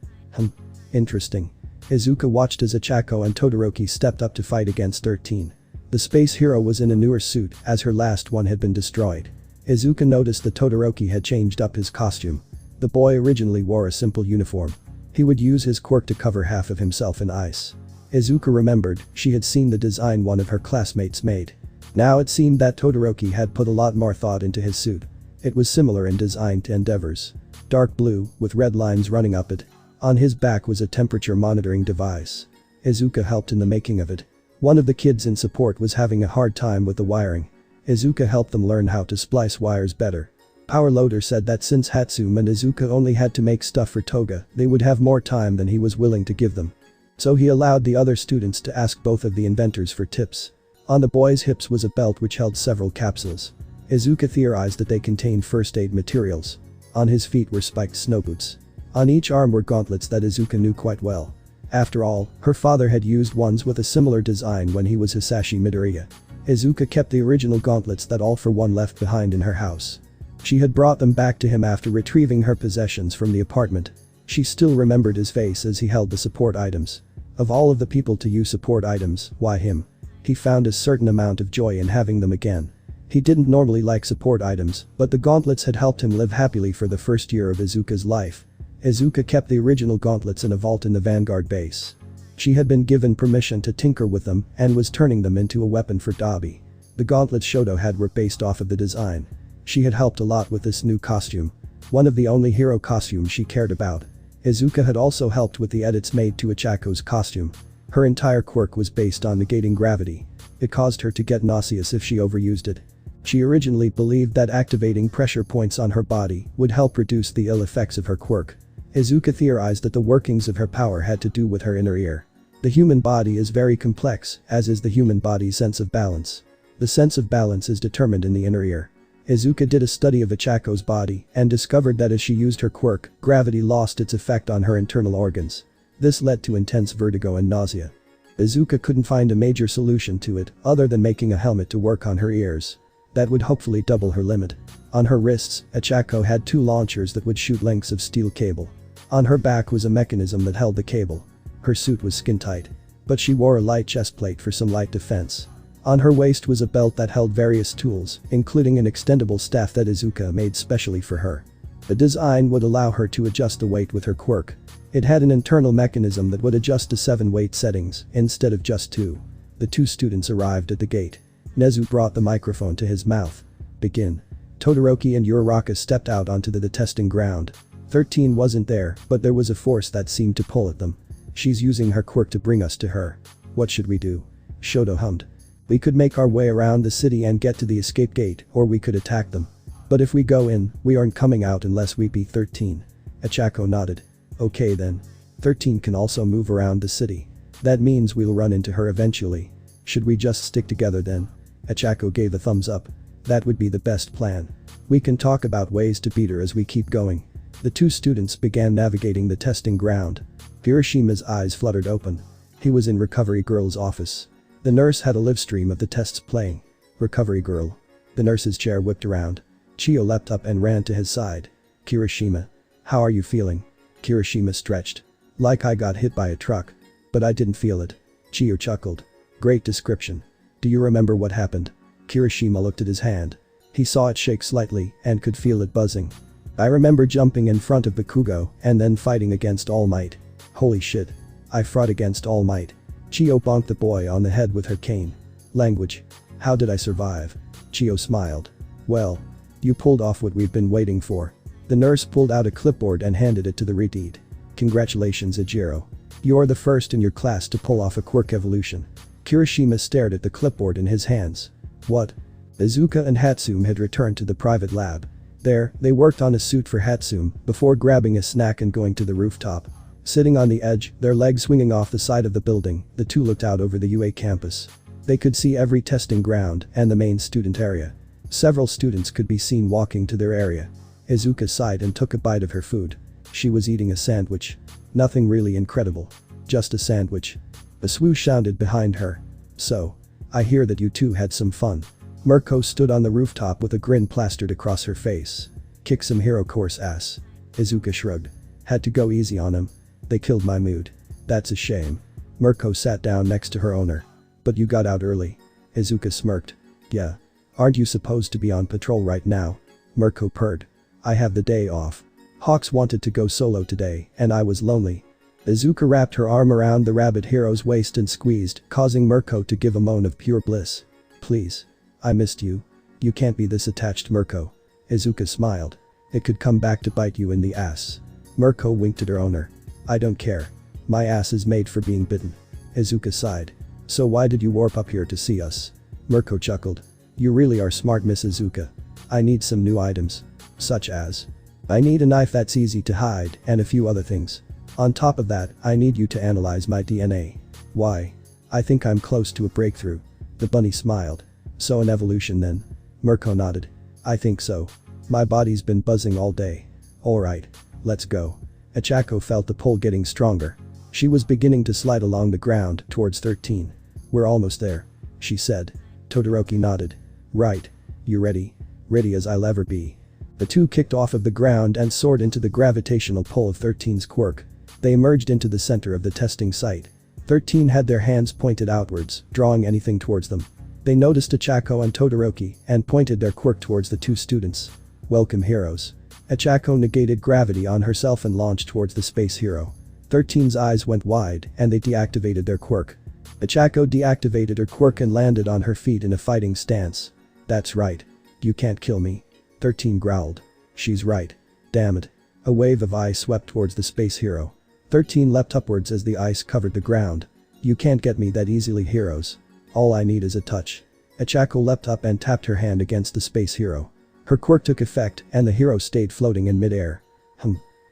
Interesting. Izuka watched as Ichako and Todoroki stepped up to fight against 13. The space hero was in a newer suit as her last one had been destroyed. Izuka noticed that Todoroki had changed up his costume. The boy originally wore a simple uniform. He would use his quirk to cover half of himself in ice. Izuka remembered she had seen the design one of her classmates made. Now it seemed that Todoroki had put a lot more thought into his suit. It was similar in design to Endeavor's. Dark blue, with red lines running up it. On his back was a temperature monitoring device. Izuka helped in the making of it. One of the kids in support was having a hard time with the wiring. Izuka helped them learn how to splice wires better. Power Loader said that since Hatsum and Izuka only had to make stuff for Toga, they would have more time than he was willing to give them. So he allowed the other students to ask both of the inventors for tips. On the boy's hips was a belt which held several capsules. Izuka theorized that they contained first aid materials. On his feet were spiked snow boots. On each arm were gauntlets that Izuka knew quite well. After all, her father had used ones with a similar design when he was Hisashi Midoriya. Izuka kept the original gauntlets that All For One left behind in her house. She had brought them back to him after retrieving her possessions from the apartment. She still remembered his face as he held the support items. Of all of the people to use support items, why him? He found a certain amount of joy in having them again. He didn't normally like support items, but the gauntlets had helped him live happily for the first year of Izuka's life. Izuka kept the original gauntlets in a vault in the Vanguard base. She had been given permission to tinker with them and was turning them into a weapon for Dabi. The gauntlets Shoto had were based off of the design. She had helped a lot with this new costume. One of the only hero costumes she cared about. Izuka had also helped with the edits made to Ichako's costume. Her entire quirk was based on negating gravity. It caused her to get nauseous if she overused it. She originally believed that activating pressure points on her body would help reduce the ill effects of her quirk. Izuka theorized that the workings of her power had to do with her inner ear. The human body is very complex, as is the human body's sense of balance. The sense of balance is determined in the inner ear. Izuka did a study of Ichako's body and discovered that as she used her quirk, gravity lost its effect on her internal organs. This led to intense vertigo and nausea. Izuka couldn't find a major solution to it other than making a helmet to work on her ears. That would hopefully double her limit. On her wrists, Ichako had 2 launchers that would shoot lengths of steel cable. On her back was a mechanism that held the cable. Her suit was skin tight. But she wore a light chest plate for some light defense. On her waist was a belt that held various tools, including an extendable staff that Izuka made specially for her. The design would allow her to adjust the weight with her quirk. It had an internal mechanism that would adjust to 7 weight settings instead of just 2. The 2 students arrived at the gate. Nezu brought the microphone to his mouth. Begin. Todoroki and Uraraka stepped out onto the testing ground. 13 wasn't there, but there was a force that seemed to pull at them. She's using her quirk to bring us to her. What should we do? Shoto hummed. We could make our way around the city and get to the escape gate, or we could attack them. But if we go in, we aren't coming out unless we beat 13. Ochako nodded. Okay then. 13 can also move around the city. That means we'll run into her eventually. Should we just stick together then? Ochako gave a thumbs up. That would be the best plan. We can talk about ways to beat her as we keep going. The two students began navigating the testing ground. Kiroshima's eyes fluttered open. He was in Recovery Girl's office. The nurse had a live stream of the tests playing. Recovery Girl. The nurse's chair whipped around. Chiyo leapt up and ran to his side. Kiroshima. How are you feeling? Kiroshima stretched. Like I got hit by a truck. But I didn't feel it. Chiyo chuckled. Great description. Do you remember what happened? Kiroshima looked at his hand. He saw it shake slightly and could feel it buzzing. I remember jumping in front of Bakugo and then fighting against All Might. Holy shit. I fought against All Might. Chiyo bonked the boy on the head with her cane. Language. How did I survive? Chiyo smiled. Well. You pulled off what we've been waiting for. The nurse pulled out a clipboard and handed it to the redeed. Congratulations Ejiro. You're the first in your class to pull off a quirk evolution. Kiroshima stared at the clipboard in his hands. What? Izuka and Hatsume had returned to the private lab. There, they worked on a suit for Hatsume before grabbing a snack and going to the rooftop. Sitting on the edge, their legs swinging off the side of the building, the two looked out over the UA campus. They could see every testing ground and the main student area. Several students could be seen walking to their area. Izuka sighed and took a bite of her food. She was eating a sandwich. Nothing really incredible. Just a sandwich. A swoosh sounded behind her. So. I hear that you two had some fun. Mirko stood on the rooftop with a grin plastered across her face. Kick some hero course ass. Izuka shrugged. Had to go easy on him. They killed my mood. That's a shame. Mirko sat down next to her owner. But you got out early. Izuka smirked. Yeah. Aren't you supposed to be on patrol right now? Mirko purred. I have the day off. Hawks wanted to go solo today and I was lonely. Izuka wrapped her arm around the rabbit hero's waist and squeezed, causing Mirko to give a moan of pure bliss. Please. I missed you. You can't be this attached Mirko. Izuka smiled. It could come back to bite you in the ass. Mirko winked at her owner. I don't care. My ass is made for being bitten. Izuka sighed. So why did you warp up here to see us? Mirko chuckled. You really are smart Miss Izuka. I need some new items. Such as. I need a knife that's easy to hide and a few other things. On top of that, I need you to analyze my DNA. Why? I think I'm close to a breakthrough. The bunny smiled. So an evolution then? Mirko nodded. I think so. My body's been buzzing all day. Alright. Let's go. Ochako felt the pull getting stronger. She was beginning to slide along the ground towards 13. We're almost there. She said. Todoroki nodded. Right. You ready? Ready as I'll ever be. The two kicked off of the ground and soared into the gravitational pull of 13's quirk. They emerged into the center of the testing site. 13 had their hands pointed outwards, drawing anything towards them. They noticed Ochako and Todoroki and pointed their quirk towards the two students. Welcome heroes. Ochako negated gravity on herself and launched towards the space hero. 13's eyes went wide and they deactivated their quirk. Ochako deactivated her quirk and landed on her feet in a fighting stance. That's right. You can't kill me. 13 growled. She's right. Damn it. A wave of ice swept towards the space hero. 13 leapt upwards as the ice covered the ground. You can't get me that easily heroes. All I need is a touch. Ochako leapt up and tapped her hand against the space hero. Her quirk took effect and the hero stayed floating in midair.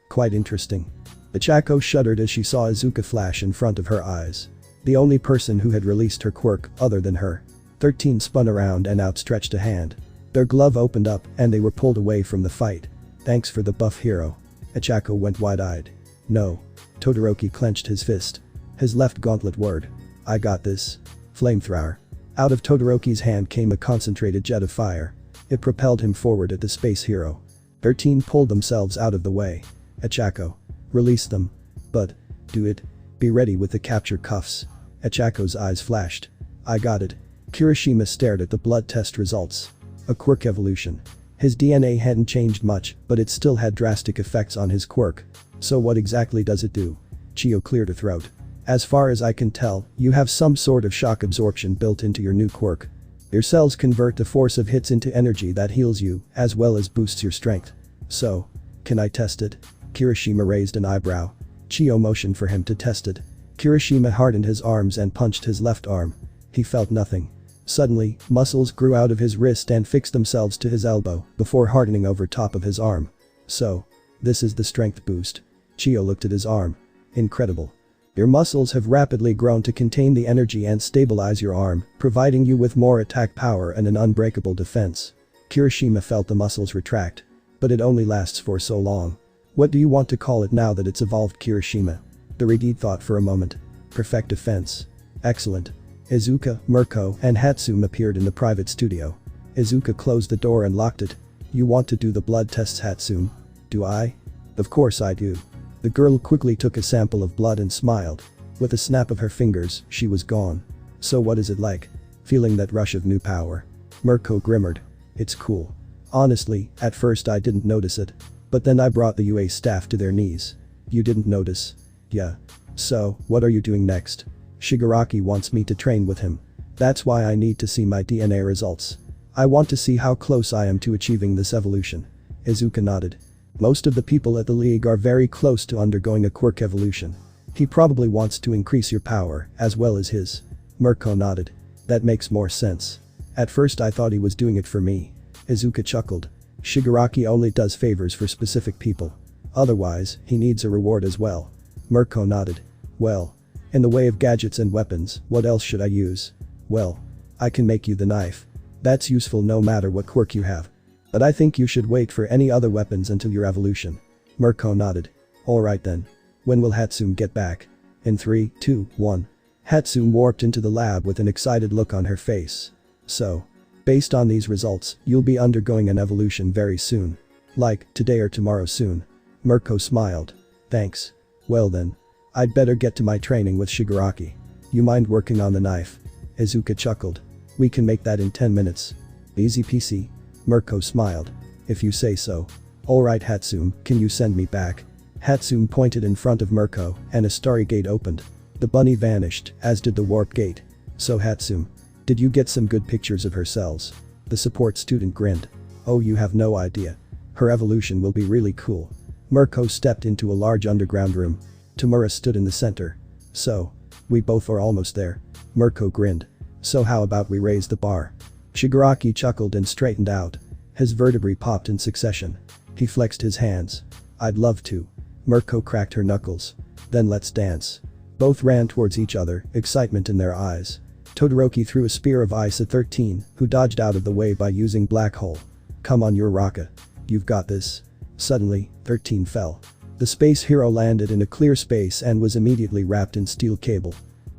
Quite interesting. Ochako shuddered as she saw Izuka flash in front of her eyes. The only person who had released her quirk other than her. 13 spun around and outstretched a hand. Their glove opened up and they were pulled away from the fight. Thanks for the buff hero. Ochako went wide-eyed. No. Todoroki clenched his fist. His left gauntlet whirred. I got this. Flamethrower. Out of Todoroki's hand came a concentrated jet of fire. It propelled him forward at the space hero. 13 pulled themselves out of the way. Ochako. Release them. But. Do it. Be ready with the capture cuffs. Ochako's eyes flashed. I got it. Kiroshima stared at the blood test results. A quirk evolution. His DNA hadn't changed much, but it still had drastic effects on his quirk. So what exactly does it do? Chiyo cleared her throat. As far as I can tell, you have some sort of shock absorption built into your new quirk. Your cells convert the force of hits into energy that heals you, as well as boosts your strength. So. Can I test it? Kiroshima raised an eyebrow. Chiyo motioned for him to test it. Kiroshima hardened his arms and punched his left arm. He felt nothing. Suddenly, muscles grew out of his wrist and fixed themselves to his elbow before hardening over top of his arm. So, this is the strength boost. Chiyo looked at his arm. Incredible. Your muscles have rapidly grown to contain the energy and stabilize your arm, providing you with more attack power and an unbreakable defense. Kiroshima felt the muscles retract. But it only lasts for so long. What do you want to call it now that it's evolved, Kiroshima? The Redeed thought for a moment. Perfect defense. Excellent. Izuka, Mirko, and Hatsum appeared in the private studio. Izuka closed the door and locked it. You want to do the blood tests, Hatsum? Do I? Of course I do. The girl quickly took a sample of blood and smiled. With a snap of her fingers, she was gone. So what is it like? Feeling that rush of new power? Mirko grimmered. It's cool. Honestly, at first I didn't notice it. But then I brought the UA staff to their knees. You didn't notice? Yeah. So, what are you doing next? Shigaraki wants me to train with him. That's why I need to see my DNA results. I want to see how close I am to achieving this evolution. Izuka nodded. Most of the people at the league are very close to undergoing a quirk evolution. He probably wants to increase your power, as well as his. Mirko nodded. That makes more sense. At first I thought he was doing it for me. Izuka chuckled. Shigaraki only does favors for specific people. Otherwise, he needs a reward as well. Mirko nodded. Well. In the way of gadgets and weapons, what else should I use? Well. I can make you the knife. That's useful no matter what quirk you have. But I think you should wait for any other weapons until your evolution. Mirko nodded. Alright then. When will Hatsum get back? In 3, 2, 1. Hatsum warped into the lab with an excited look on her face. So. Based on these results, you'll be undergoing an evolution very soon. Like, today or tomorrow soon. Mirko smiled. Thanks. Well then. I'd better get to my training with Shigaraki. You mind working on the knife? Izuka chuckled. We can make that in 10 minutes. Easy peasy. Mirko smiled. If you say so. Alright Hatsum, can you send me back? Hatsum pointed in front of Mirko, and a starry gate opened. The bunny vanished, as did the warp gate. So Hatsum. Did you get some good pictures of her cells? The support student grinned. Oh, you have no idea. Her evolution will be really cool. Mirko stepped into a large underground room. Tamura stood in the center. So. We both are almost there. Mirko grinned. So how about we raise the bar? Shigaraki chuckled and straightened out. His vertebrae popped in succession. He flexed his hands. I'd love to. Mirko cracked her knuckles. Then let's dance. Both ran towards each other, excitement in their eyes. Todoroki threw a spear of ice at 13, who dodged out of the way by using Black Hole. Come on, you're Raka. You've got this. Suddenly, 13 fell. The space hero landed in a clear space and was immediately wrapped in steel cable.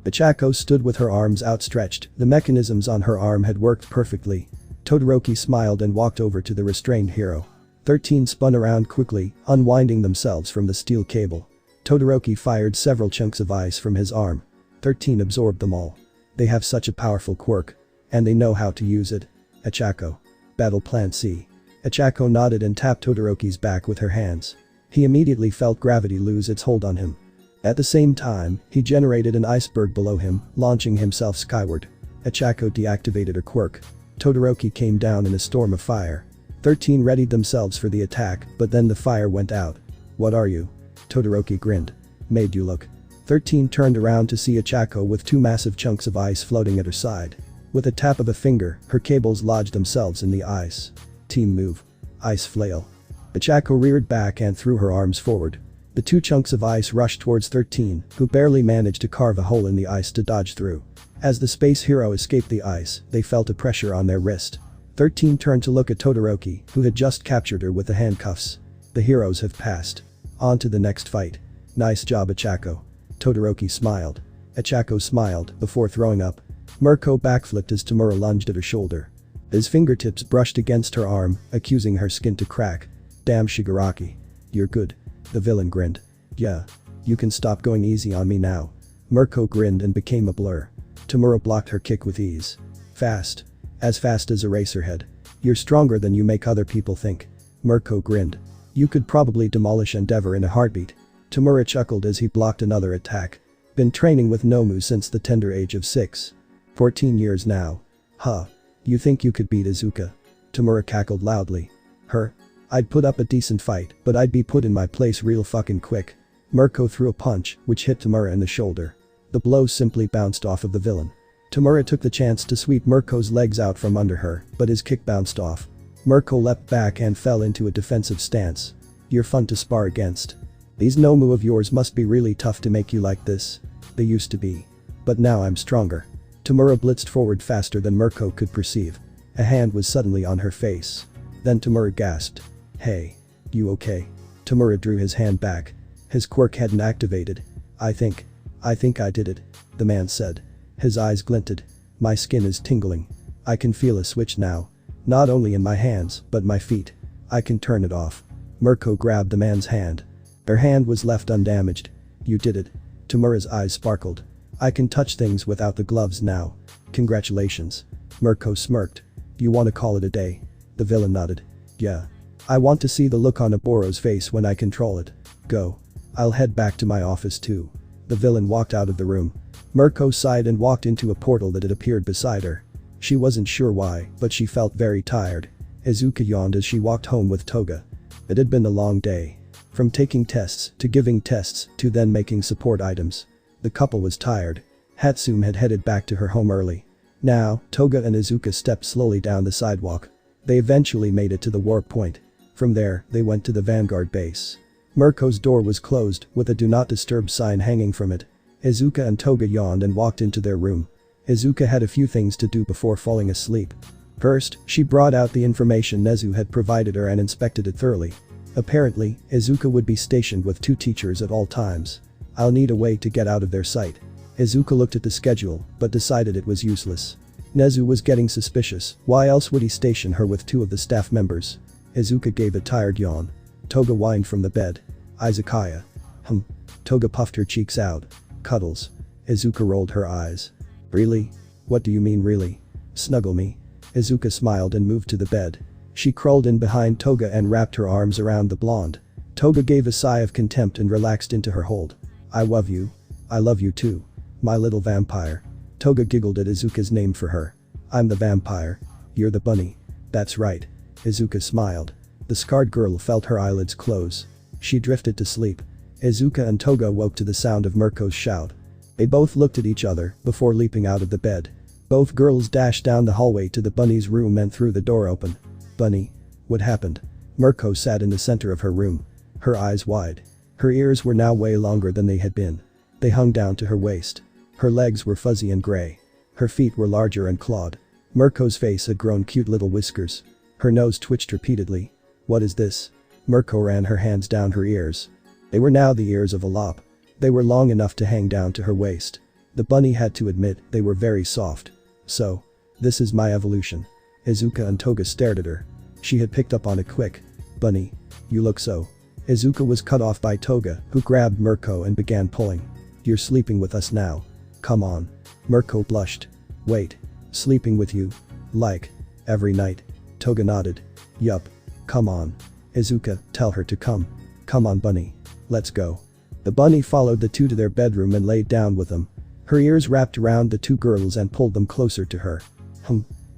Ichako stood with her arms outstretched, the mechanisms on her arm had worked perfectly. Todoroki smiled and walked over to the restrained hero. 13 spun around quickly, unwinding themselves from the steel cable. Todoroki fired several chunks of ice from his arm. 13 absorbed them all. They have such a powerful quirk. And they know how to use it. Ichako. Battle Plan C. Ichako nodded and tapped Todoroki's back with her hands. He immediately felt gravity lose its hold on him. At the same time, he generated an iceberg below him, launching himself skyward. Ichako deactivated her quirk. Todoroki came down in a storm of fire. 13 readied themselves for the attack, but then the fire went out. What are you? Todoroki grinned. Made you look. 13 turned around to see Ichako with 2 massive chunks of ice floating at her side. With a tap of a finger, her cables lodged themselves in the ice. Team move. Ice flail. Ichako reared back and threw her arms forward. The 2 chunks of ice rushed towards 13, who barely managed to carve a hole in the ice to dodge through. As the space hero escaped the ice, they felt a pressure on their wrist. 13 turned to look at Todoroki, who had just captured her with the handcuffs. The heroes have passed. On to the next fight. Nice job, Ichako. Todoroki smiled. Ichako smiled before throwing up. Mirko backflipped as Tamura lunged at her shoulder. His fingertips brushed against her arm, accusing her skin to crack. Damn Shigaraki. You're good. The villain grinned. Yeah. You can stop going easy on me now. Mirko grinned and became a blur. Tamura blocked her kick with ease. Fast. As fast as Eraserhead. You're stronger than you make other people think. Mirko grinned. You could probably demolish Endeavor in a heartbeat. Tamura chuckled as he blocked another attack. Been training with Nomu since the tender age of 6. 14 years now. Huh. You think you could beat Izuka? Tamura cackled loudly. Her? I'd put up a decent fight, but I'd be put in my place real fucking quick. Mirko threw a punch, which hit Tamura in the shoulder. The blow simply bounced off of the villain. Tamura took the chance to sweep Mirko's legs out from under her, but his kick bounced off. Mirko leapt back and fell into a defensive stance. You're fun to spar against. These Nomu of yours must be really tough to make you like this. They used to be. But now I'm stronger. Tamura blitzed forward faster than Mirko could perceive. A hand was suddenly on her face. Then Tamura gasped. Hey. You okay? Tamura drew his hand back. His quirk hadn't activated. I think I did it, the man said. His eyes glinted. My skin is tingling. I can feel a switch now. Not only in my hands, but my feet. I can turn it off. Mirko grabbed the man's hand. Her hand was left undamaged. You did it. Tamura's eyes sparkled. I can touch things without the gloves now. Congratulations. Mirko smirked. You want to call it a day? The villain nodded. Yeah. I want to see the look on Oboro's face when I control it. Go. I'll head back to my office too. The villain walked out of the room. Mirko sighed and walked into a portal that had appeared beside her. She wasn't sure why, but she felt very tired. Izuka yawned as she walked home with Toga. It had been a long day. From taking tests, to giving tests, to then making support items. The couple was tired. Hatsune had headed back to her home early. Now, Toga and Izuka stepped slowly down the sidewalk. They eventually made it to the warp point. From there, they went to the Vanguard base. Mirko's door was closed, with a do not disturb sign hanging from it. Izuka and Toga yawned and walked into their room. Izuka had a few things to do before falling asleep. First, she brought out the information Nezu had provided her and inspected it thoroughly. Apparently, Izuka would be stationed with 2 teachers at all times. I'll need a way to get out of their sight. Izuka looked at the schedule, but decided it was useless. Nezu was getting suspicious, why else would he station her with 2 of the staff members? Izuka gave a tired yawn. Toga whined from the bed. Izakaya. Toga puffed her cheeks out. Cuddles. Izuka rolled her eyes. Really? What do you mean really? Snuggle me. Izuka smiled and moved to the bed. She crawled in behind Toga and wrapped her arms around the blonde. Toga gave a sigh of contempt and relaxed into her hold. I love you. I love you too. My little vampire. Toga giggled at Izuka's name for her. I'm the vampire. You're the bunny. That's right. Izuka smiled. The scarred girl felt her eyelids close. She drifted to sleep. Izuka and Toga woke to the sound of Mirko's shout. They both looked at each other before leaping out of the bed. Both girls dashed down the hallway to the bunny's room and threw the door open. Bunny. What happened? Mirko sat in the center of her room. Her eyes wide. Her ears were now way longer than they had been. They hung down to her waist. Her legs were fuzzy and gray. Her feet were larger and clawed. Mirko's face had grown cute little whiskers. Her nose twitched repeatedly. What is this? Mirko ran her hands down her ears. They were now the ears of a lop. They were long enough to hang down to her waist. The bunny had to admit they were very soft. So. This is my evolution. Izuka and Toga stared at her. She had picked up on it quick. Bunny. You look so. Izuka was cut off by Toga, who grabbed Mirko and began pulling. You're sleeping with us now. Come on. Mirko blushed. Wait. Sleeping with you? Like. Every night. Toga nodded. Yup. Come on. Izuka, tell her to come. Come on bunny. Let's go. The bunny followed the 2 to their bedroom and laid down with them. Her ears wrapped around the 2 girls and pulled them closer to her.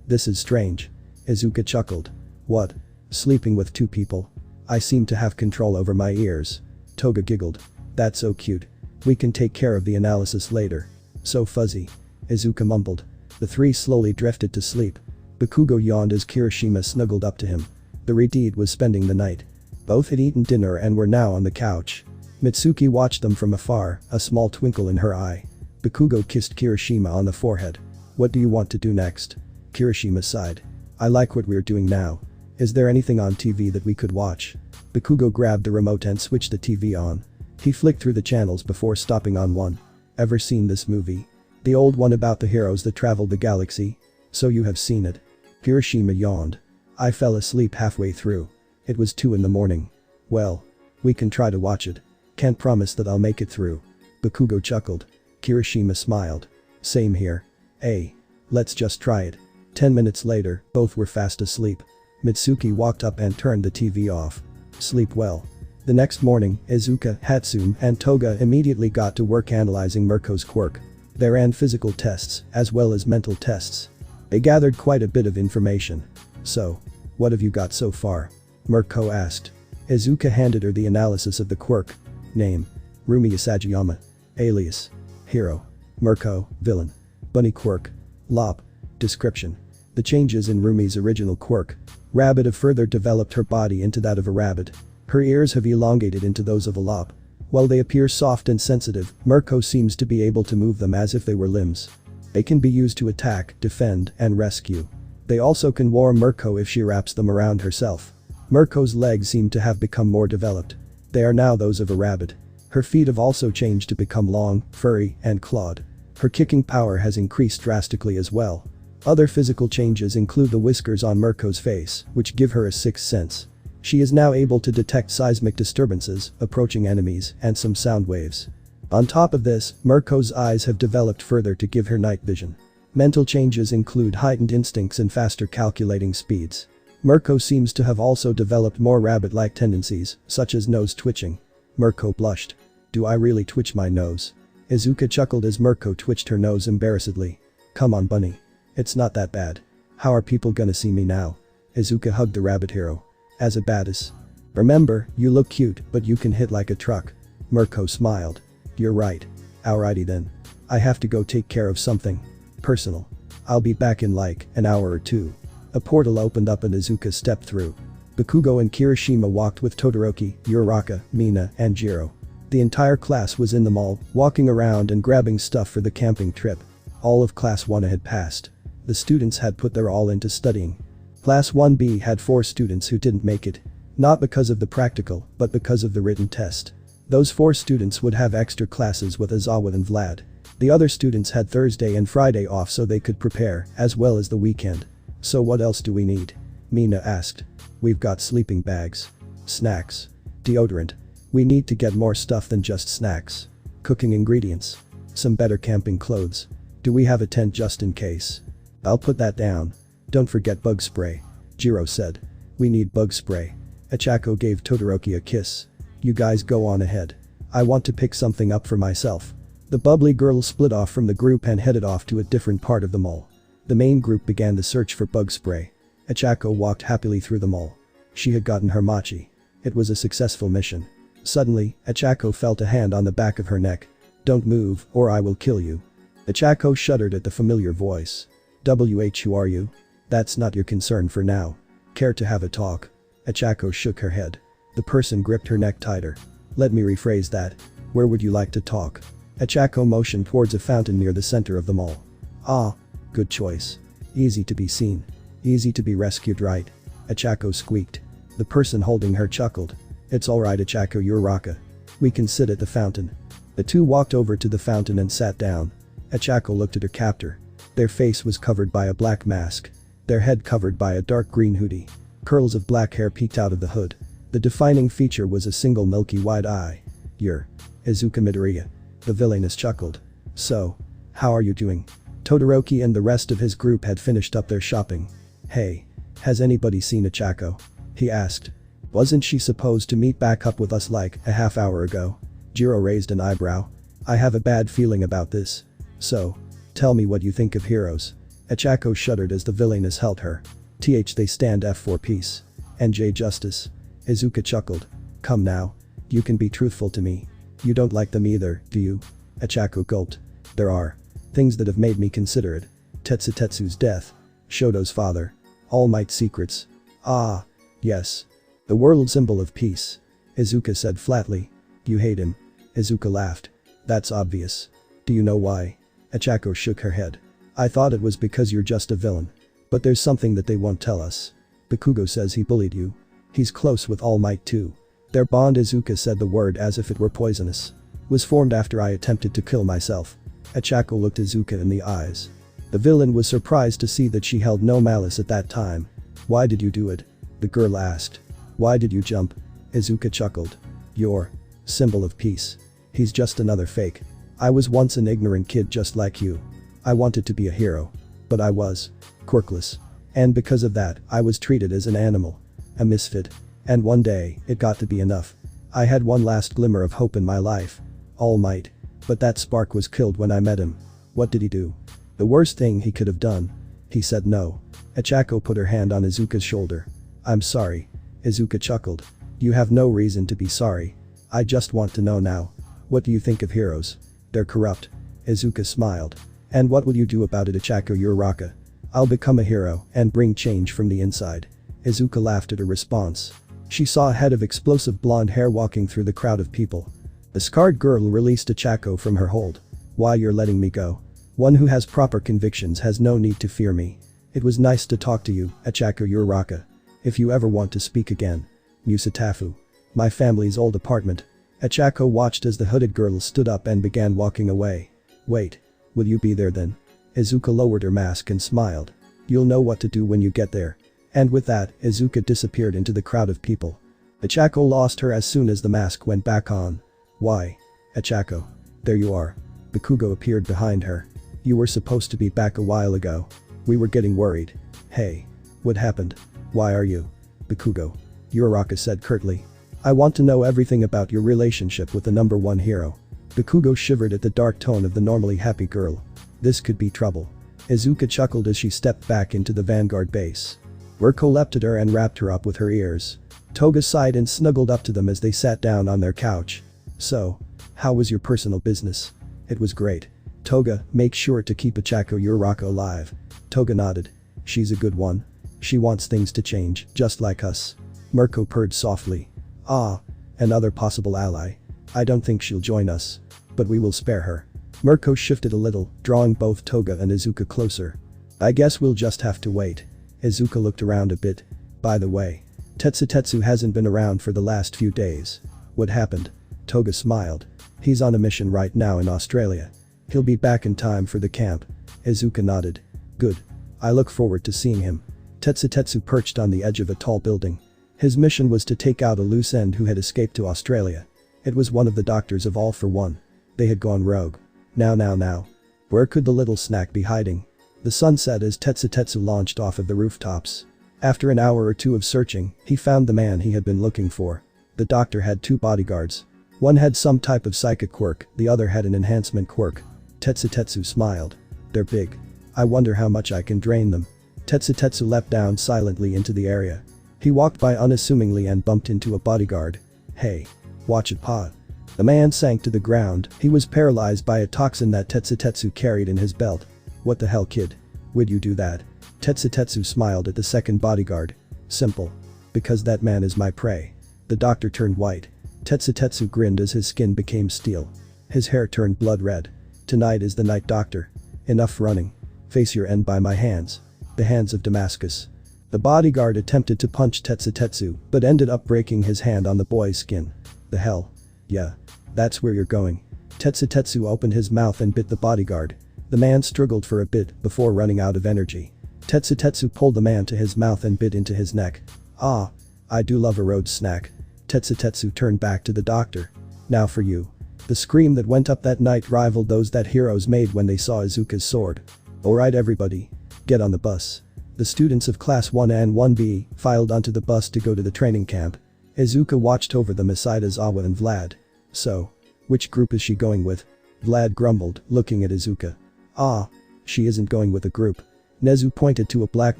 This is strange. Izuka chuckled. What? Sleeping with 2 people? I seem to have control over my ears. Toga giggled. That's so cute. We can take care of the analysis later. So fuzzy. Izuka mumbled. The 3 slowly drifted to sleep. Bakugo yawned as Kiroshima snuggled up to him. The Redeed was spending the night. Both had eaten dinner and were now on the couch. Mitsuki watched them from afar, a small twinkle in her eye. Bakugo kissed Kiroshima on the forehead. What do you want to do next? Kiroshima sighed. I like what we're doing now. Is there anything on TV that we could watch? Bakugo grabbed the remote and switched the TV on. He flicked through the channels before stopping on one. Ever seen this movie? The old one about the heroes that traveled the galaxy? So you have seen it. Kiroshima yawned. I fell asleep halfway through. It was 2 in the morning. Well. We can try to watch it. Can't promise that I'll make it through. Bakugo chuckled. Kiroshima smiled. Same here. Hey. Let's just try it. 10 minutes later, both were fast asleep. Mitsuki walked up and turned the TV off. Sleep well. The next morning, Izuka, Hatsune, and Toga immediately got to work analyzing Mirko's quirk. They ran physical tests, as well as mental tests. They gathered quite a bit of information. So. What have you got so far? Mirko asked. Izuka handed her the analysis of the quirk. Name: Rumi Isagayama. Alias: Hero. Mirko: Villain. Bunny quirk: Lop. Description: the changes in Rumi's original quirk. Rabbit have further developed her body into that of a rabbit. Her ears have elongated into those of a lop. While they appear soft and sensitive, Mirko seems to be able to move them as if they were limbs. They can be used to attack, defend, and rescue. They also can warm Mirko if she wraps them around herself. Mirko's legs seem to have become more developed. They are now those of a rabbit. Her feet have also changed to become long, furry, and clawed. Her kicking power has increased drastically as well. Other physical changes include the whiskers on Mirko's face, which give her a sixth sense. She is now able to detect seismic disturbances, approaching enemies, and some sound waves. On top of this, Mirko's eyes have developed further to give her night vision. Mental changes include heightened instincts and faster calculating speeds. Mirko seems to have also developed more rabbit-like tendencies, such as nose twitching. Mirko blushed. Do I really twitch my nose? Izuka chuckled as Mirko twitched her nose embarrassedly. Come on, bunny. It's not that bad. How are people gonna see me now? Izuka hugged the rabbit hero. As a badass. Remember, you look cute, but you can hit like a truck. Mirko smiled. You're right. Alrighty then. I have to go take care of something personal. I'll be back in like an hour or two. A portal opened up and Izuka stepped through. Bakugo and Kiroshima walked with Todoroki, Uraraka, Mina, and Jiro. The entire class was in the mall, walking around and grabbing stuff for the camping trip. All of Class 1A had passed. The students had put their all into studying. Class 1B had 4 students who didn't make it. Not because of the practical, but because of the written test. Those 4 students would have extra classes with Aizawa and Vlad. The other students had Thursday and Friday off so they could prepare, as well as the weekend. So what else do we need? Mina asked. We've got sleeping bags. Snacks. Deodorant. We need to get more stuff than just snacks. Cooking ingredients. Some better camping clothes. Do we have a tent just in case? I'll put that down. Don't forget bug spray. Jiro said. We need bug spray. Achako gave Todoroki a kiss. You guys go on ahead. I want to pick something up for myself. The bubbly girl split off from the group and headed off to a different part of the mall. The main group began the search for bug spray. Achako walked happily through the mall. She had gotten her machi. It was a successful mission. Suddenly, Achako felt a hand on the back of her neck. Don't move, or I will kill you. Achako shuddered at the familiar voice. Who are you? That's not your concern for now. Care to have a talk? Achako shook her head. The person gripped her neck tighter. Let me rephrase that. Where would you like to talk? Achako motioned towards a fountain near the center of the mall. Ah. Good choice. Easy to be seen. Easy to be rescued, right? Achako squeaked. The person holding her chuckled. It's alright, Achako Uraraka. We can sit at the fountain. The two walked over to the fountain and sat down. Achako looked at her captor. Their face was covered by a black mask. Their head covered by a dark green hoodie. Curls of black hair peeked out of the hood. The defining feature was a single milky white eye. You're Izuka Midoriya. The villainess chuckled. So, how are you doing? Todoroki and the rest of his group had finished up their shopping. Hey. Has anybody seen Achako? He asked. Wasn't she supposed to meet back up with us like a half hour ago? Jiro raised an eyebrow. I have a bad feeling about this. So. Tell me what you think of heroes. Achako shuddered as the villainess held her. They stand F for peace. NJ justice. Izuka chuckled. Come now. You can be truthful to me. You don't like them either, do you? Achako gulped. There are things that have made me consider it. Tetsu's death. Shoto's father. All Might's secrets. Ah. Yes. The world symbol of peace. Izuka said flatly. You hate him. Izuka laughed. That's obvious. Do you know why? Achako shook her head. I thought it was because you're just a villain. But there's something that they won't tell us. Bakugo says he bullied you. He's close with All Might too. Their bond, Izuka said the word as if it were poisonous, was formed after I attempted to kill myself. Achako looked Izuka in the eyes. The villain was surprised to see that she held no malice at that time. Why did you do it? The girl asked. Why did you jump? Izuka chuckled. Your symbol of peace. He's just another fake. I was once an ignorant kid just like you. I wanted to be a hero. But I was quirkless. And because of that, I was treated as an animal. A misfit. And one day, it got to be enough. I had one last glimmer of hope in my life. All Might. But that spark was killed when I met him. What did he do? The worst thing he could have done. He said no. Achako put her hand on Izuka's shoulder. I'm sorry. Izuka chuckled. You have no reason to be sorry. I just want to know now. What do you think of heroes? They're corrupt. Izuka smiled. And what will you do about it, Ichako Uraraka? I'll become a hero and bring change from the inside. Izuka laughed at her response. She saw a head of explosive blonde hair walking through the crowd of people. The scarred girl released Ichako from her hold. Why, you're letting me go? One who has proper convictions has no need to fear me. It was nice to talk to you, Ichako Uraraka. If you ever want to speak again. Musatafu. My family's old apartment. Ichako watched as the hooded girl stood up and began walking away. Wait. Will you be there then? Izuka lowered her mask and smiled. You'll know what to do when you get there. And with that, Izuka disappeared into the crowd of people. Ichako lost her as soon as the mask went back on. Why? Ichako. There you are. Bakugo appeared behind her. You were supposed to be back a while ago. We were getting worried. Hey. What happened? Why are you? Bakugo. Uraraka said curtly. I want to know everything about your relationship with the number one hero. Bakugo shivered at the dark tone of the normally happy girl. This could be trouble. Izuka chuckled as she stepped back into the vanguard base. Mirko leapt at her and wrapped her up with her ears. Toga sighed and snuggled up to them as they sat down on their couch. So, how was your personal business? It was great. Toga, make sure to keep Ichako Uraraka alive. Toga nodded. She's a good one. She wants things to change, just like us. Mirko purred softly. Ah, another possible ally. I don't think she'll join us. But we will spare her. Mirko shifted a little, drawing both Toga and Izuka closer. I guess we'll just have to wait. Izuka looked around a bit. By the way, Tetsu hasn't been around for the last few days. What happened? Toga smiled. He's on a mission right now in Australia. He'll be back in time for the camp. Izuka nodded. Good. I look forward to seeing him. Tetsu perched on the edge of a tall building. His mission was to take out a loose end who had escaped to Australia. It was one of the doctors of All for One. They had gone rogue. Now. Where could the little snack be hiding? The sun set as Tetsu launched off of the rooftops. After an hour or two of searching, he found the man he had been looking for. The doctor had two bodyguards. One had some type of psychic quirk, the other had an enhancement quirk. Tetsu smiled. They're big. I wonder how much I can drain them. Tetsu leapt down silently into the area. He walked by unassumingly and bumped into a bodyguard. Hey. Watch it, Pa. The man sank to the ground. He was paralyzed by a toxin that Tetsu carried in his belt. What the hell, kid? Would you do that? Tetsu smiled at the second bodyguard. Simple. Because that man is my prey. The doctor turned white. Tetsu grinned as his skin became steel. His hair turned blood red. Tonight is the night, doctor. Enough running. Face your end by my hands. The hands of Damascus. The bodyguard attempted to punch Tetsu but ended up breaking his hand on the boy's skin. The hell? Yeah. That's where you're going. Tetsu opened his mouth and bit the bodyguard. The man struggled for a bit before running out of energy. Tetsu pulled the man to his mouth and bit into his neck. Ah. I do love a road snack. Tetsu turned back to the doctor. Now for you. The scream that went up that night rivaled those that heroes made when they saw Izuka's sword. Alright everybody. Get on the bus. The students of Class 1 and 1B filed onto the bus to go to the training camp. Izuka watched over them aside Aizawa and Vlad. So, which group is she going with? Vlad grumbled, looking at Izuka. Ah. She isn't going with a group. Nezu pointed to a black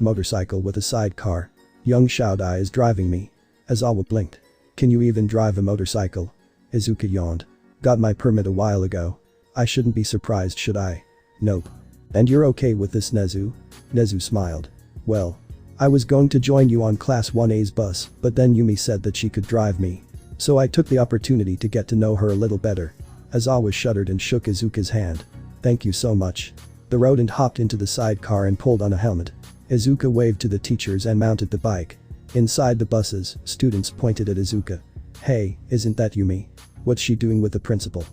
motorcycle with a sidecar. Young Shaodai is driving me. Aizawa blinked. Can you even drive a motorcycle? Izuka yawned. Got my permit a while ago. I shouldn't be surprised, should I? Nope. And you're okay with this, Nezu? Nezu smiled. Well. I was going to join you on Class 1A's bus, but then Yumi said that she could drive me. So I took the opportunity to get to know her a little better. Aizawa shuddered and shook Izuka's hand. Thank you so much. The rodent hopped into the sidecar and pulled on a helmet. Izuka waved to the teachers and mounted the bike. Inside the buses, students pointed at Izuka. Hey, isn't that Yumi? What's she doing with the principal?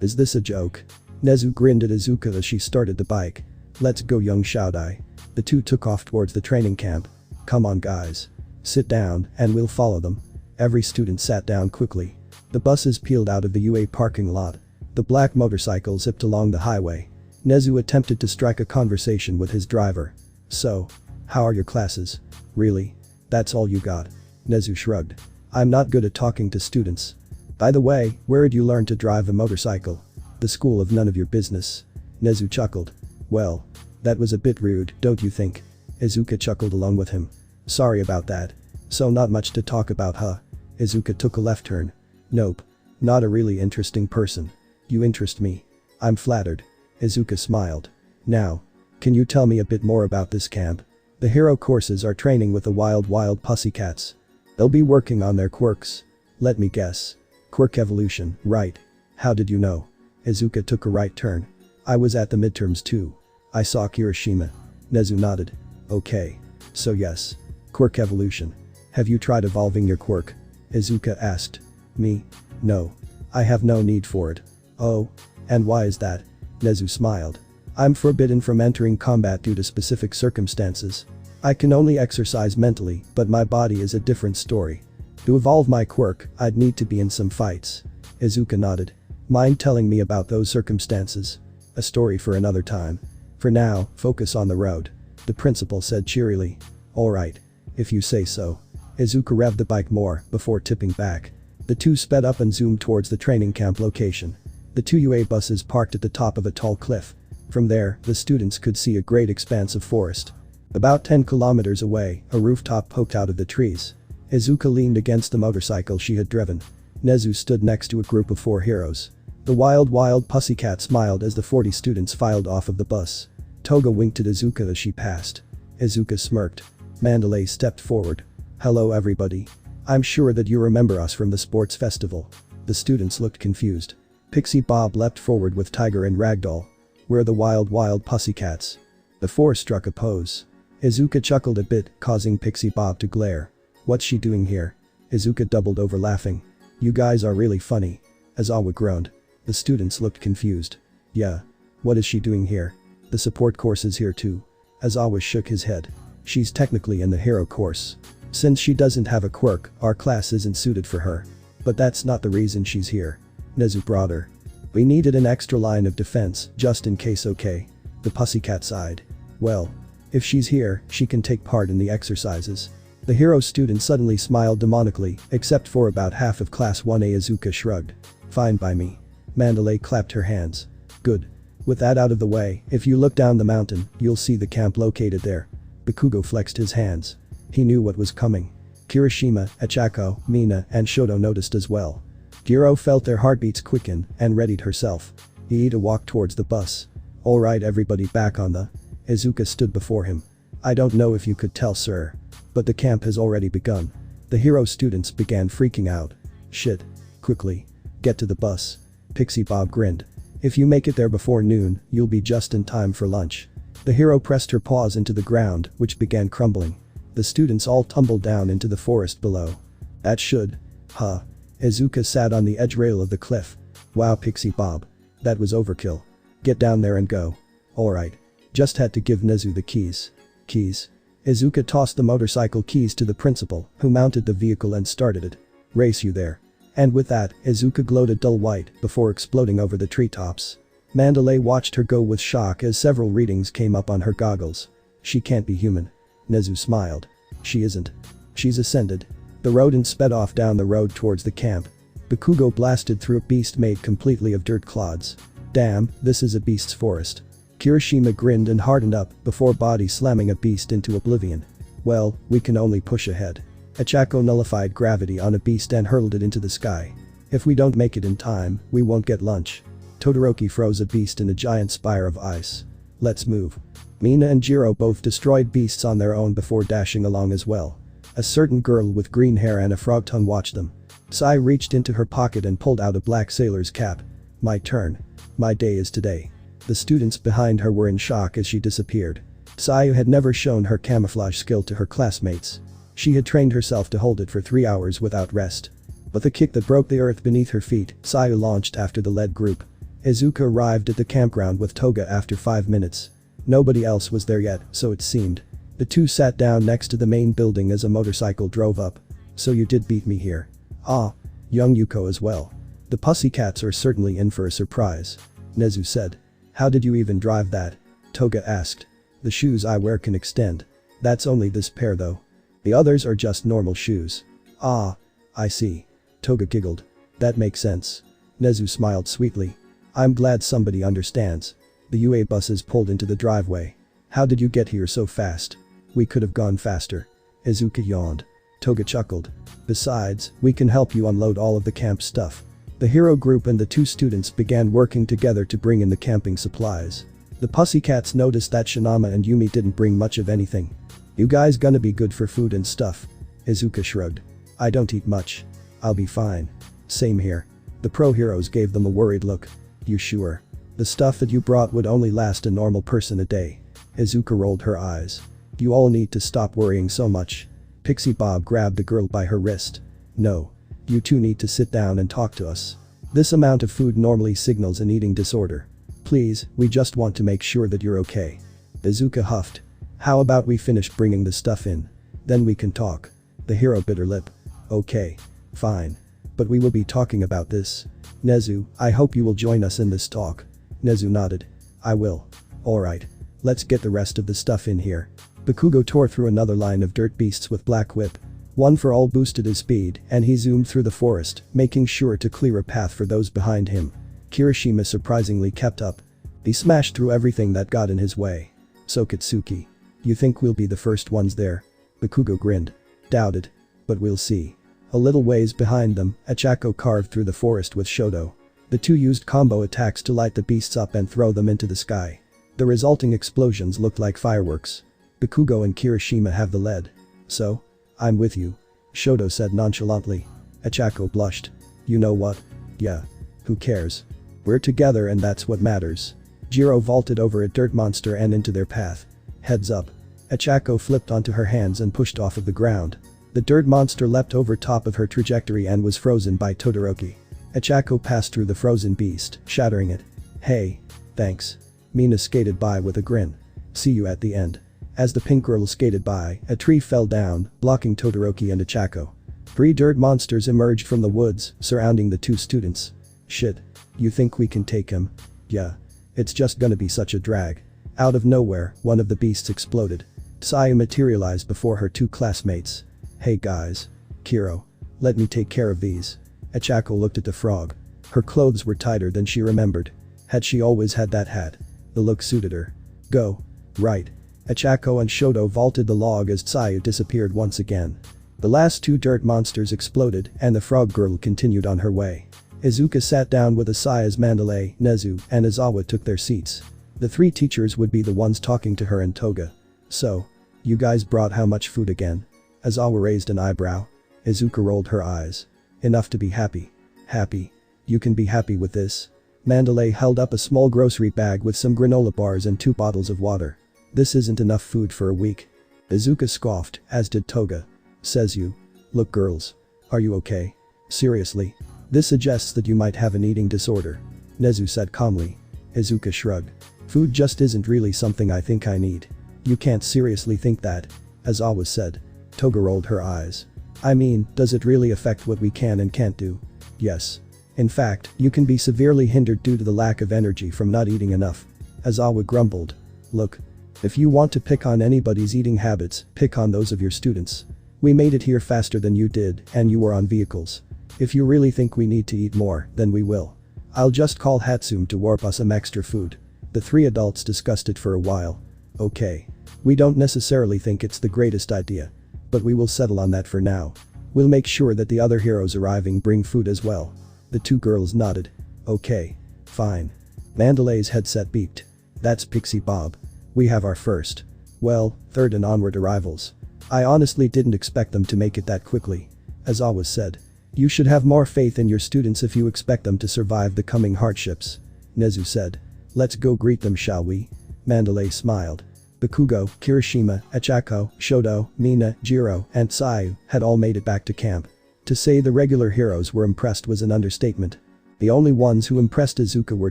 Is this a joke? Nezu grinned at Izuka as she started the bike. Let's go, young Shaodai. The two took off towards the training camp. Come on guys. Sit down and we'll follow them. Every student sat down quickly. The buses peeled out of the UA parking lot. The black motorcycle zipped along the highway. Nezu attempted to strike a conversation with his driver. So, how are your classes? Really? That's all you got? Nezu shrugged. I'm not good at talking to students. By the way, where did you learn to drive a motorcycle? The school of none of your business. Nezu chuckled. Well. That was a bit rude, don't you think? Izuka chuckled along with him. Sorry about that. So not much to talk about, huh? Izuka took a left turn. Nope. Not a really interesting person. You interest me. I'm flattered. Izuka smiled. Now. Can you tell me a bit more about this camp? The hero courses are training with the wild pussycats. They'll be working on their quirks. Let me guess. Quirk evolution, right. How did you know? Izuka took a right turn. I was at the midterms too. I saw Kiroshima. Nezu nodded. Okay. So yes. Quirk evolution. Have you tried evolving your quirk? Izuka asked. Me? No. I have no need for it. Oh. And why is that? Nezu smiled. I'm forbidden from entering combat due to specific circumstances. I can only exercise mentally, but my body is a different story. To evolve my quirk, I'd need to be in some fights. Izuka nodded. Mind telling me about those circumstances? A story for another time. For now, focus on the road. The principal said cheerily. Alright. If you say so. Izuka revved the bike more before tipping back. The two sped up and zoomed towards the training camp location. The two UA buses parked at the top of a tall cliff. From there, the students could see a great expanse of forest. About 10 kilometers away, a rooftop poked out of the trees. Izuka leaned against the motorcycle she had driven. Nezu stood next to a group of 4 heroes. The wild pussycat smiled as the 40 students filed off of the bus. Toga winked at Izuka as she passed. Izuka smirked. Mandalay stepped forward. Hello everybody. I'm sure that you remember us from the sports festival. The students looked confused. Pixie Bob leapt forward with Tiger and Ragdoll. We're the wild pussycats. The 4 struck a pose. Izuka chuckled a bit, causing Pixie Bob to glare. What's she doing here? Izuka doubled over laughing. You guys are really funny. Aizawa groaned. The students looked confused. Yeah. What is she doing here? The support course is here too. Aizawa shook his head. She's technically in the hero course. Since she doesn't have a quirk, our class isn't suited for her. But that's not the reason she's here. Nezu brought her. We needed an extra line of defense, just in case. Okay. The pussycat sighed. Well. If she's here, she can take part in the exercises. The hero student suddenly smiled demonically, except for about half of class 1A. Izuka shrugged. Fine by me. Mandalay clapped her hands. Good. With that out of the way, if you look down the mountain, you'll see the camp located there. Bakugo flexed his hands. He knew what was coming. Kiroshima, Achako, Mina, and Shoto noticed as well. Giro felt their heartbeats quicken and readied herself. Iida walked towards the bus. Alright everybody, back on the. Izuka stood before him. I don't know if you could tell, sir. But the camp has already begun. The hero students began freaking out. Shit. Quickly. Get to the bus. Pixie Bob grinned. If you make it there before noon, you'll be just in time for lunch. The hero pressed her paws into the ground, which began crumbling. The students all tumbled down into the forest below. That should. Huh. Izuka sat on the edge rail of the cliff. Wow, Pixie Bob. That was overkill. Get down there and go. Alright. Just had to give Nezu the keys. Keys? Izuka tossed the motorcycle keys to the principal, who mounted the vehicle and started it. Race you there. And with that, Izuka glowed a dull white before exploding over the treetops. Mandalay watched her go with shock as several readings came up on her goggles. She can't be human. Nezu smiled. She isn't. She's ascended. The rodent sped off down the road towards the camp. Bakugo blasted through a beast made completely of dirt clods. Damn, this is a beast's forest. Kiroshima grinned and hardened up before body slamming a beast into oblivion. Well, we can only push ahead. Achako nullified gravity on a beast and hurled it into the sky. If we don't make it in time, we won't get lunch. Todoroki froze a beast in a giant spire of ice. Let's move. Mina and Jiro both destroyed beasts on their own before dashing along as well. A certain girl with green hair and a frog tongue watched them. Sai reached into her pocket and pulled out a black sailor's cap. My turn. My day is today. The students behind her were in shock as she disappeared. Sai had never shown her camouflage skill to her classmates. She had trained herself to hold it for 3 hours without rest. But the kick that broke the earth beneath her feet, Sai launched after the lead group. Izuka arrived at the campground with Toga after 5 minutes. Nobody else was there yet, so it seemed. The two sat down next to the main building as a motorcycle drove up. So you did beat me here. Ah. Young Yuko as well. The pussycats are certainly in for a surprise. Nezu said. How did you even drive that? Toga asked. The shoes I wear can extend. That's only this pair though. The others are just normal shoes. Ah. I see. Toga giggled. That makes sense. Nezu smiled sweetly. I'm glad somebody understands. The UA buses pulled into the driveway. How did you get here so fast? We could have gone faster. Izuka yawned. Toga chuckled. Besides, we can help you unload all of the camp stuff. The hero group and the two students began working together to bring in the camping supplies. The pussycats noticed that Shinama and Yumi didn't bring much of anything. You guys gonna be good for food and stuff? Izuka shrugged. I don't eat much. I'll be fine. Same here. The pro heroes gave them a worried look. You sure? The stuff that you brought would only last a normal person a day. Izuka rolled her eyes. You all need to stop worrying so much. Pixie Bob grabbed the girl by her wrist. No. You two need to sit down and talk to us. This amount of food normally signals an eating disorder. Please, we just want to make sure that you're okay. Izuka huffed. How about we finish bringing the stuff in? Then we can talk. The hero bit her lip. Okay. Fine. But we will be talking about this. Nezu, I hope you will join us in this talk. Nezu nodded. I will. Alright. Let's get the rest of the stuff in here. Bakugo tore through another line of dirt beasts with Black Whip. One for all boosted his speed, and he zoomed through the forest, making sure to clear a path for those behind him. Kiroshima surprisingly kept up. He smashed through everything that got in his way. So Katsuki. You think we'll be the first ones there? Bakugo grinned. Doubt it. But we'll see. A little ways behind them, Achako carved through the forest with Shoto. The two used combo attacks to light the beasts up and throw them into the sky. The resulting explosions looked like fireworks. Bakugo and Kiroshima have the lead. So? I'm with you. Shoto said nonchalantly. Achako blushed. You know what? Yeah. Who cares? We're together and that's what matters. Jiro vaulted over a dirt monster and into their path. Heads up. Achako flipped onto her hands and pushed off of the ground. The dirt monster leapt over top of her trajectory and was frozen by Todoroki. Achako passed through the frozen beast, shattering it. Hey. Thanks. Mina skated by with a grin. See you at the end. As the pink girl skated by, a tree fell down, blocking Todoroki and Achako. 3 dirt monsters emerged from the woods, surrounding the two students. Shit. You think we can take him? Yeah. It's just gonna be such a drag. Out of nowhere, one of the beasts exploded. Sayu materialized before her two classmates. Hey guys. Kiro. Let me take care of these. Achako looked at the frog. Her clothes were tighter than she remembered. Had she always had that hat? The look suited her. Go. Right. Achako and Shoto vaulted the log as Sayu disappeared once again. The last 2 dirt monsters exploded and the frog girl continued on her way. Izuka sat down with Asai as Mandalay, Nezu, and Izawa took their seats. The 3 teachers would be the ones talking to her and Toga. So? You guys brought how much food again? Izawa raised an eyebrow. Izuka rolled her eyes. Enough to be happy. Happy? You can be happy with this? Mandalay held up a small grocery bag with some granola bars and 2 bottles of water. This isn't enough food for a week. Izuka scoffed, as did Toga. Says you. Look girls. Are you okay? Seriously? This suggests that you might have an eating disorder. Nezu said calmly. Izuka shrugged. Food just isn't really something I think I need. You can't seriously think that. Aizawa said. Toga rolled her eyes. I mean, does it really affect what we can and can't do? Yes. In fact, you can be severely hindered due to the lack of energy from not eating enough. Aizawa grumbled. Look. If you want to pick on anybody's eating habits, pick on those of your students. We made it here faster than you did, and you were on vehicles. If you really think we need to eat more, then we will. I'll just call Hatsum to warp us some extra food. The 3 adults discussed it for a while. Okay. We don't necessarily think it's the greatest idea. But we will settle on that for now. We'll make sure that the other heroes arriving bring food as well. The 2 girls nodded. Okay. Fine. Mandalay's headset beeped. That's Pixie Bob. We have our first. Well, 3rd and onward arrivals. I honestly didn't expect them to make it that quickly. As always said. You should have more faith in your students if you expect them to survive the coming hardships. Nezu said. Let's go greet them, shall we? Mandalay smiled. Bakugo, Kiroshima, Achako, Shoto, Mina, Jiro, and Sayu had all made it back to camp. To say the regular heroes were impressed was an understatement. The only ones who impressed Izuka were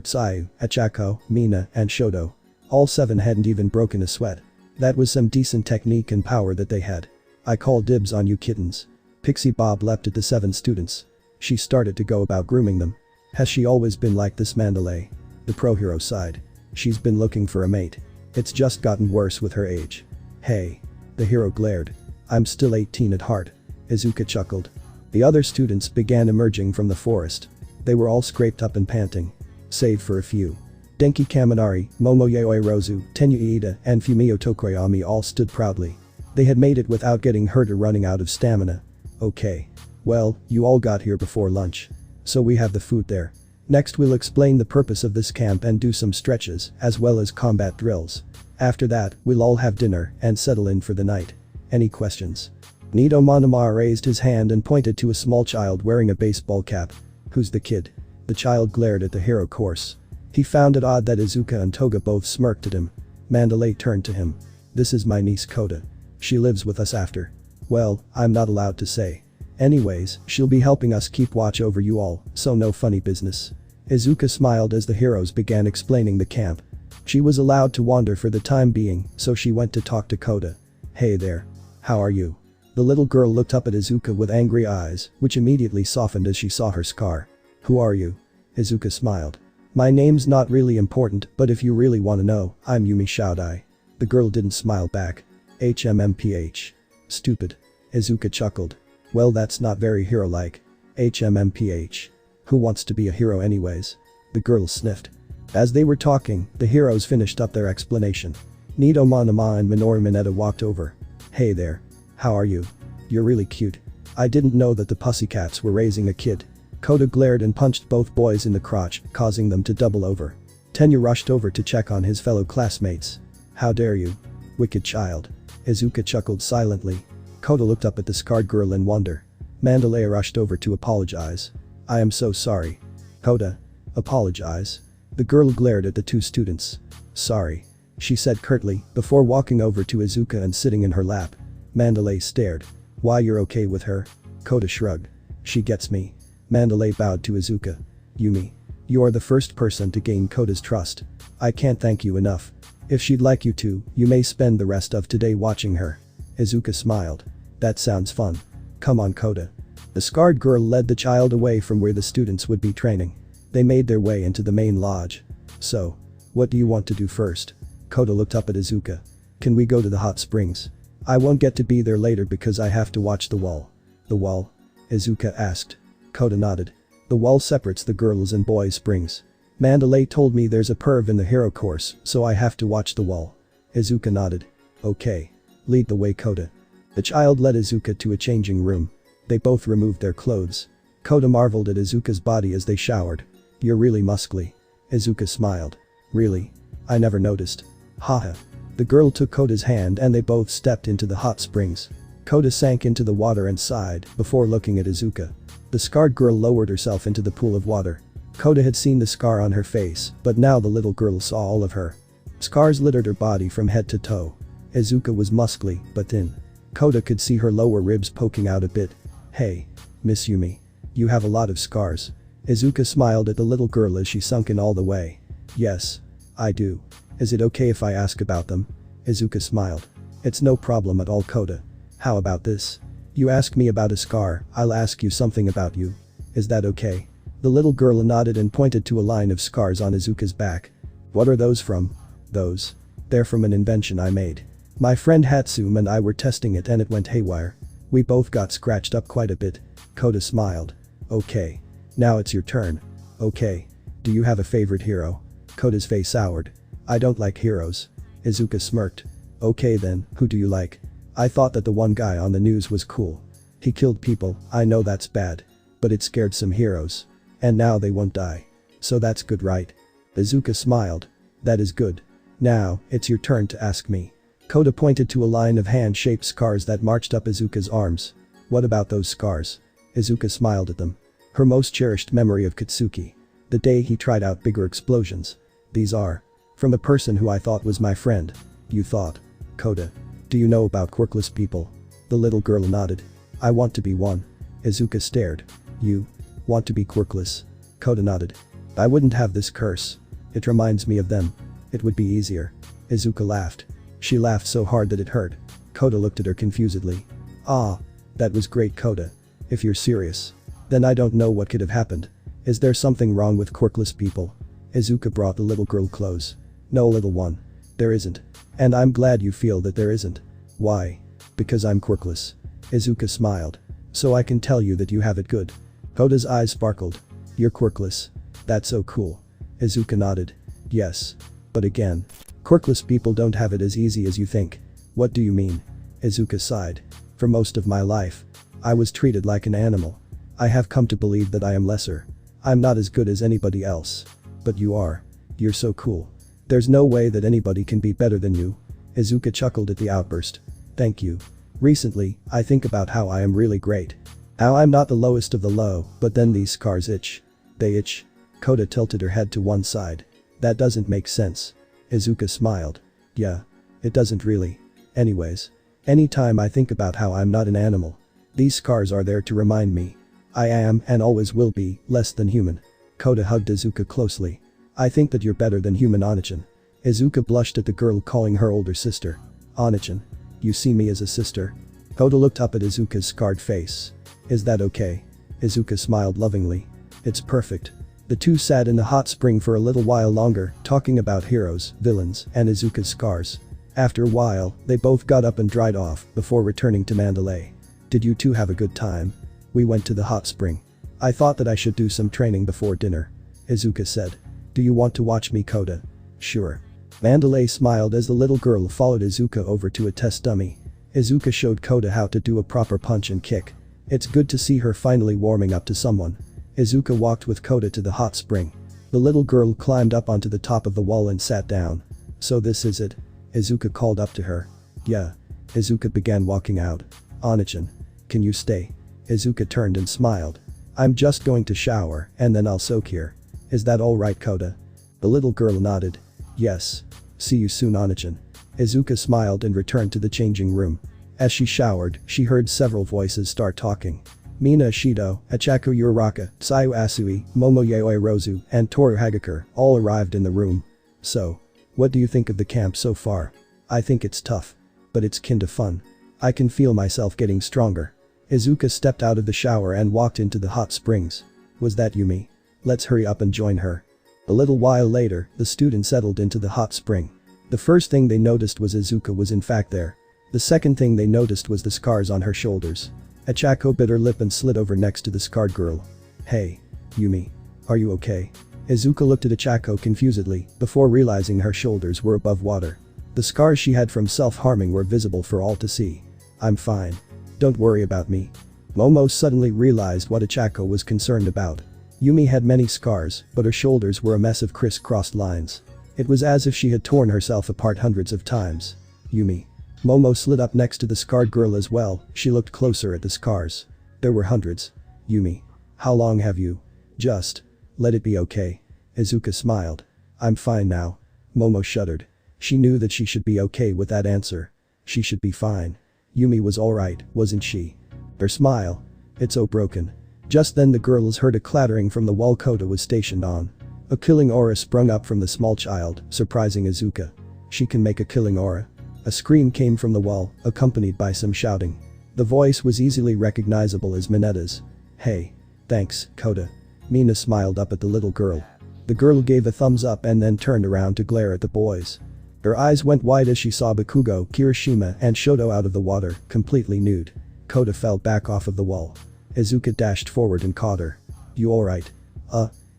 Sayu, Achako, Mina, and Shoto. All 7 hadn't even broken a sweat. That was some decent technique and power that they had. I call dibs on you kittens. Pixie Bob leapt at the 7 students. She started to go about grooming them. Has she always been like this, Mandalay? The pro hero sighed. She's been looking for a mate. It's just gotten worse with her age. Hey. The hero glared. I'm still 18 at heart. Izuka chuckled. The other students began emerging from the forest. They were all scraped up and panting. Save for a few. Denki Kaminari, Momoyaoi Rozu, Tenyu Iida, and Fumio Tokoyami all stood proudly. They had made it without getting hurt or running out of stamina. Okay. Well, you all got here before lunch. So we have the food there. Next we'll explain the purpose of this camp and do some stretches, as well as combat drills. After that, we'll all have dinner and settle in for the night. Any questions? Nido Monoma raised his hand and pointed to a small child wearing a baseball cap. Who's the kid? The child glared at the hero course. He found it odd that Izuka and Toga both smirked at him. Mandalay turned to him. This is my niece Koda. She lives with us after. Well, I'm not allowed to say. Anyways, she'll be helping us keep watch over you all, so no funny business. Izuka smiled as the heroes began explaining the camp. She was allowed to wander for the time being, so she went to talk to Koda. Hey there. How are you? The little girl looked up at Izuka with angry eyes, which immediately softened as she saw her scar. Who are you? Izuka smiled. My name's not really important, but if you really wanna know, I'm Yumi Shoudai. The girl didn't smile back. HMMPH. Stupid. Izuka chuckled. Well, that's not very hero-like. HMMPH. Who wants to be a hero anyways? The girl sniffed. As they were talking, the heroes finished up their explanation. Nido Monoma and Minoru Mineta walked over. Hey there. How are you? You're really cute. I didn't know that the Pussycats were raising a kid. Koda glared and punched both boys in the crotch, causing them to double over. Tenya rushed over to check on his fellow classmates. How dare you? Wicked child. Izuka chuckled silently. Koda looked up at the scarred girl in wonder. Mandalay rushed over to apologize. I am so sorry. Koda. Apologize. The girl glared at the two students. Sorry. She said curtly, before walking over to Izuka and sitting in her lap. Mandalay stared. Why, you're okay with her? Koda shrugged. She gets me. Mandalay bowed to Izuka. Yumi. You are the first person to gain Koda's trust. I can't thank you enough. If she'd like you to, you may spend the rest of today watching her. Izuka smiled. That sounds fun. Come on, Koda. The scarred girl led the child away from where the students would be training. They made their way into the main lodge. So, what do you want to do first? Koda looked up at Izuka. Can we go to the hot springs? I won't get to be there later because I have to watch the wall. The wall? Izuka asked. Koda nodded. The wall separates the girls' and boys' springs. Mandalay told me there's a perv in the hero course, so I have to watch the wall. Izuka nodded. Okay. Lead the way, Koda. The child led Izuka to a changing room. They both removed their clothes. Koda marveled at Izuka's body as they showered. You're really muscly. Izuka smiled. Really? I never noticed. Haha. The girl took Koda's hand and they both stepped into the hot springs. Koda sank into the water and sighed before looking at Izuka. The scarred girl lowered herself into the pool of water. Koda had seen the scar on her face, but now the little girl saw all of her. Scars littered her body from head to toe. Izuka was muscly, but thin. Koda could see her lower ribs poking out a bit. Hey. Miss Yumi. You have a lot of scars. Izuka smiled at the little girl as she sunk in all the way. Yes. I do. Is it okay if I ask about them? Izuka smiled. It's no problem at all, Koda. How about this? You ask me about a scar, I'll ask you something about you. Is that okay? The little girl nodded and pointed to a line of scars on Izuka's back. What are those from? Those. They're from an invention I made. My friend Hatsum and I were testing it and it went haywire. We both got scratched up quite a bit. Koda smiled. Okay. Now it's your turn. Okay. Do you have a favorite hero? Koda's face soured. I don't like heroes. Izuka smirked. Okay then, who do you like? I thought that the one guy on the news was cool. He killed people, I know that's bad. But it scared some heroes. And now they won't die. So that's good, right? Izuka smiled. That is good. Now, it's your turn to ask me. Koda pointed to a line of hand-shaped scars that marched up Izuka's arms. What about those scars? Izuka smiled at them. Her most cherished memory of Katsuki. The day he tried out bigger explosions. These are. From a person who I thought was my friend. You thought. Koda. Do you know about quirkless people? The little girl nodded. I want to be one. Izuka stared. You. Want to be quirkless? Koda nodded. I wouldn't have this curse. It reminds me of them. It would be easier. Izuka laughed. She laughed so hard that it hurt. Koda looked at her confusedly. Ah. That was great, Koda. If you're serious. Then I don't know what could have happened. Is there something wrong with quirkless people? Izuka brought the little girl close. No, little one. There isn't. And I'm glad you feel that there isn't. Why? Because I'm quirkless. Izuka smiled. So I can tell you that you have it good. Koda's eyes sparkled. You're quirkless. That's so cool. Izuka nodded. Yes. But again. Quirkless people don't have it as easy as you think. What do you mean? Izuka sighed. For most of my life, I was treated like an animal. I have come to believe that I am lesser. I'm not as good as anybody else. But you are. You're so cool. There's no way that anybody can be better than you. Izuka chuckled at the outburst. Thank you. Recently, I think about how I am really great. How I'm not the lowest of the low, but then these scars itch. They itch. Koda tilted her head to one side. That doesn't make sense. Izuka smiled. Yeah. It doesn't really. Anyways. Anytime I think about how I'm not an animal. These scars are there to remind me. I am, and always will be, less than human. Koda hugged Izuka closely. I think that you're better than human, Onachan. Izuka blushed at the girl calling her older sister. Onachan. You see me as a sister? Koda looked up at Izuka's scarred face. Is that okay? Izuka smiled lovingly. It's perfect. The two sat in the hot spring for a little while longer, talking about heroes, villains, and Izuka's scars. After a while, they both got up and dried off before returning to Mandalay. Did you two have a good time? We went to the hot spring. I thought that I should do some training before dinner. Izuka said. Do you want to watch me, Koda? Sure. Mandalay smiled as the little girl followed Izuka over to a test dummy. Izuka showed Koda how to do a proper punch and kick. It's good to see her finally warming up to someone. Izuka walked with Koda to the hot spring. The little girl climbed up onto the top of the wall and sat down. So this is it? Izuka called up to her. Yeah. Izuka began walking out. Onachan. Can you stay? Izuka turned and smiled. I'm just going to shower, and then I'll soak here. Is that alright, Koda? The little girl nodded. Yes. See you soon, Onachan. Izuka smiled and returned to the changing room. As she showered, she heard several voices start talking. Mina Ashido, Achako Uraraka, Tsuyu Asui, Momo Yaoi Rozu, and Toru Hagakure all arrived in the room. So. What do you think of the camp so far? I think it's tough. But it's kinda fun. I can feel myself getting stronger. Izuka stepped out of the shower and walked into the hot springs. Was that Yumi? Let's hurry up and join her. A little while later, the students settled into the hot spring. The first thing they noticed was Izuka was in fact there. The second thing they noticed was the scars on her shoulders. Achako bit her lip and slid over next to the scarred girl. Hey. Yumi. Are you okay? Izuka looked at Achako confusedly before realizing her shoulders were above water. The scars she had from self-harming were visible for all to see. I'm fine. Don't worry about me. Momo suddenly realized what Achako was concerned about. Yumi had many scars, but her shoulders were a mess of criss-crossed lines. It was as if she had torn herself apart hundreds of times. Yumi. Momo slid up next to the scarred girl as well. She looked closer at the scars. There were hundreds. Yumi. How long have you? Just. Let it be okay. Izuka smiled. I'm fine now. Momo shuddered. She knew that she should be okay with that answer. She should be fine. Yumi was alright, wasn't she? Her smile. It's so broken. Just then the girls heard a clattering from the wall Koda was stationed on. A killing aura sprung up from the small child, surprising Izuka. She can make a killing aura. A scream came from the wall, accompanied by some shouting. The voice was easily recognizable as Minetta's. Hey. Thanks, Koda. Mina smiled up at the little girl. The girl gave a thumbs up and then turned around to glare at the boys. Her eyes went wide as she saw Bakugo, Kiroshima, and Shoto out of the water, completely nude. Koda fell back off of the wall. Izuka dashed forward and caught her. You alright?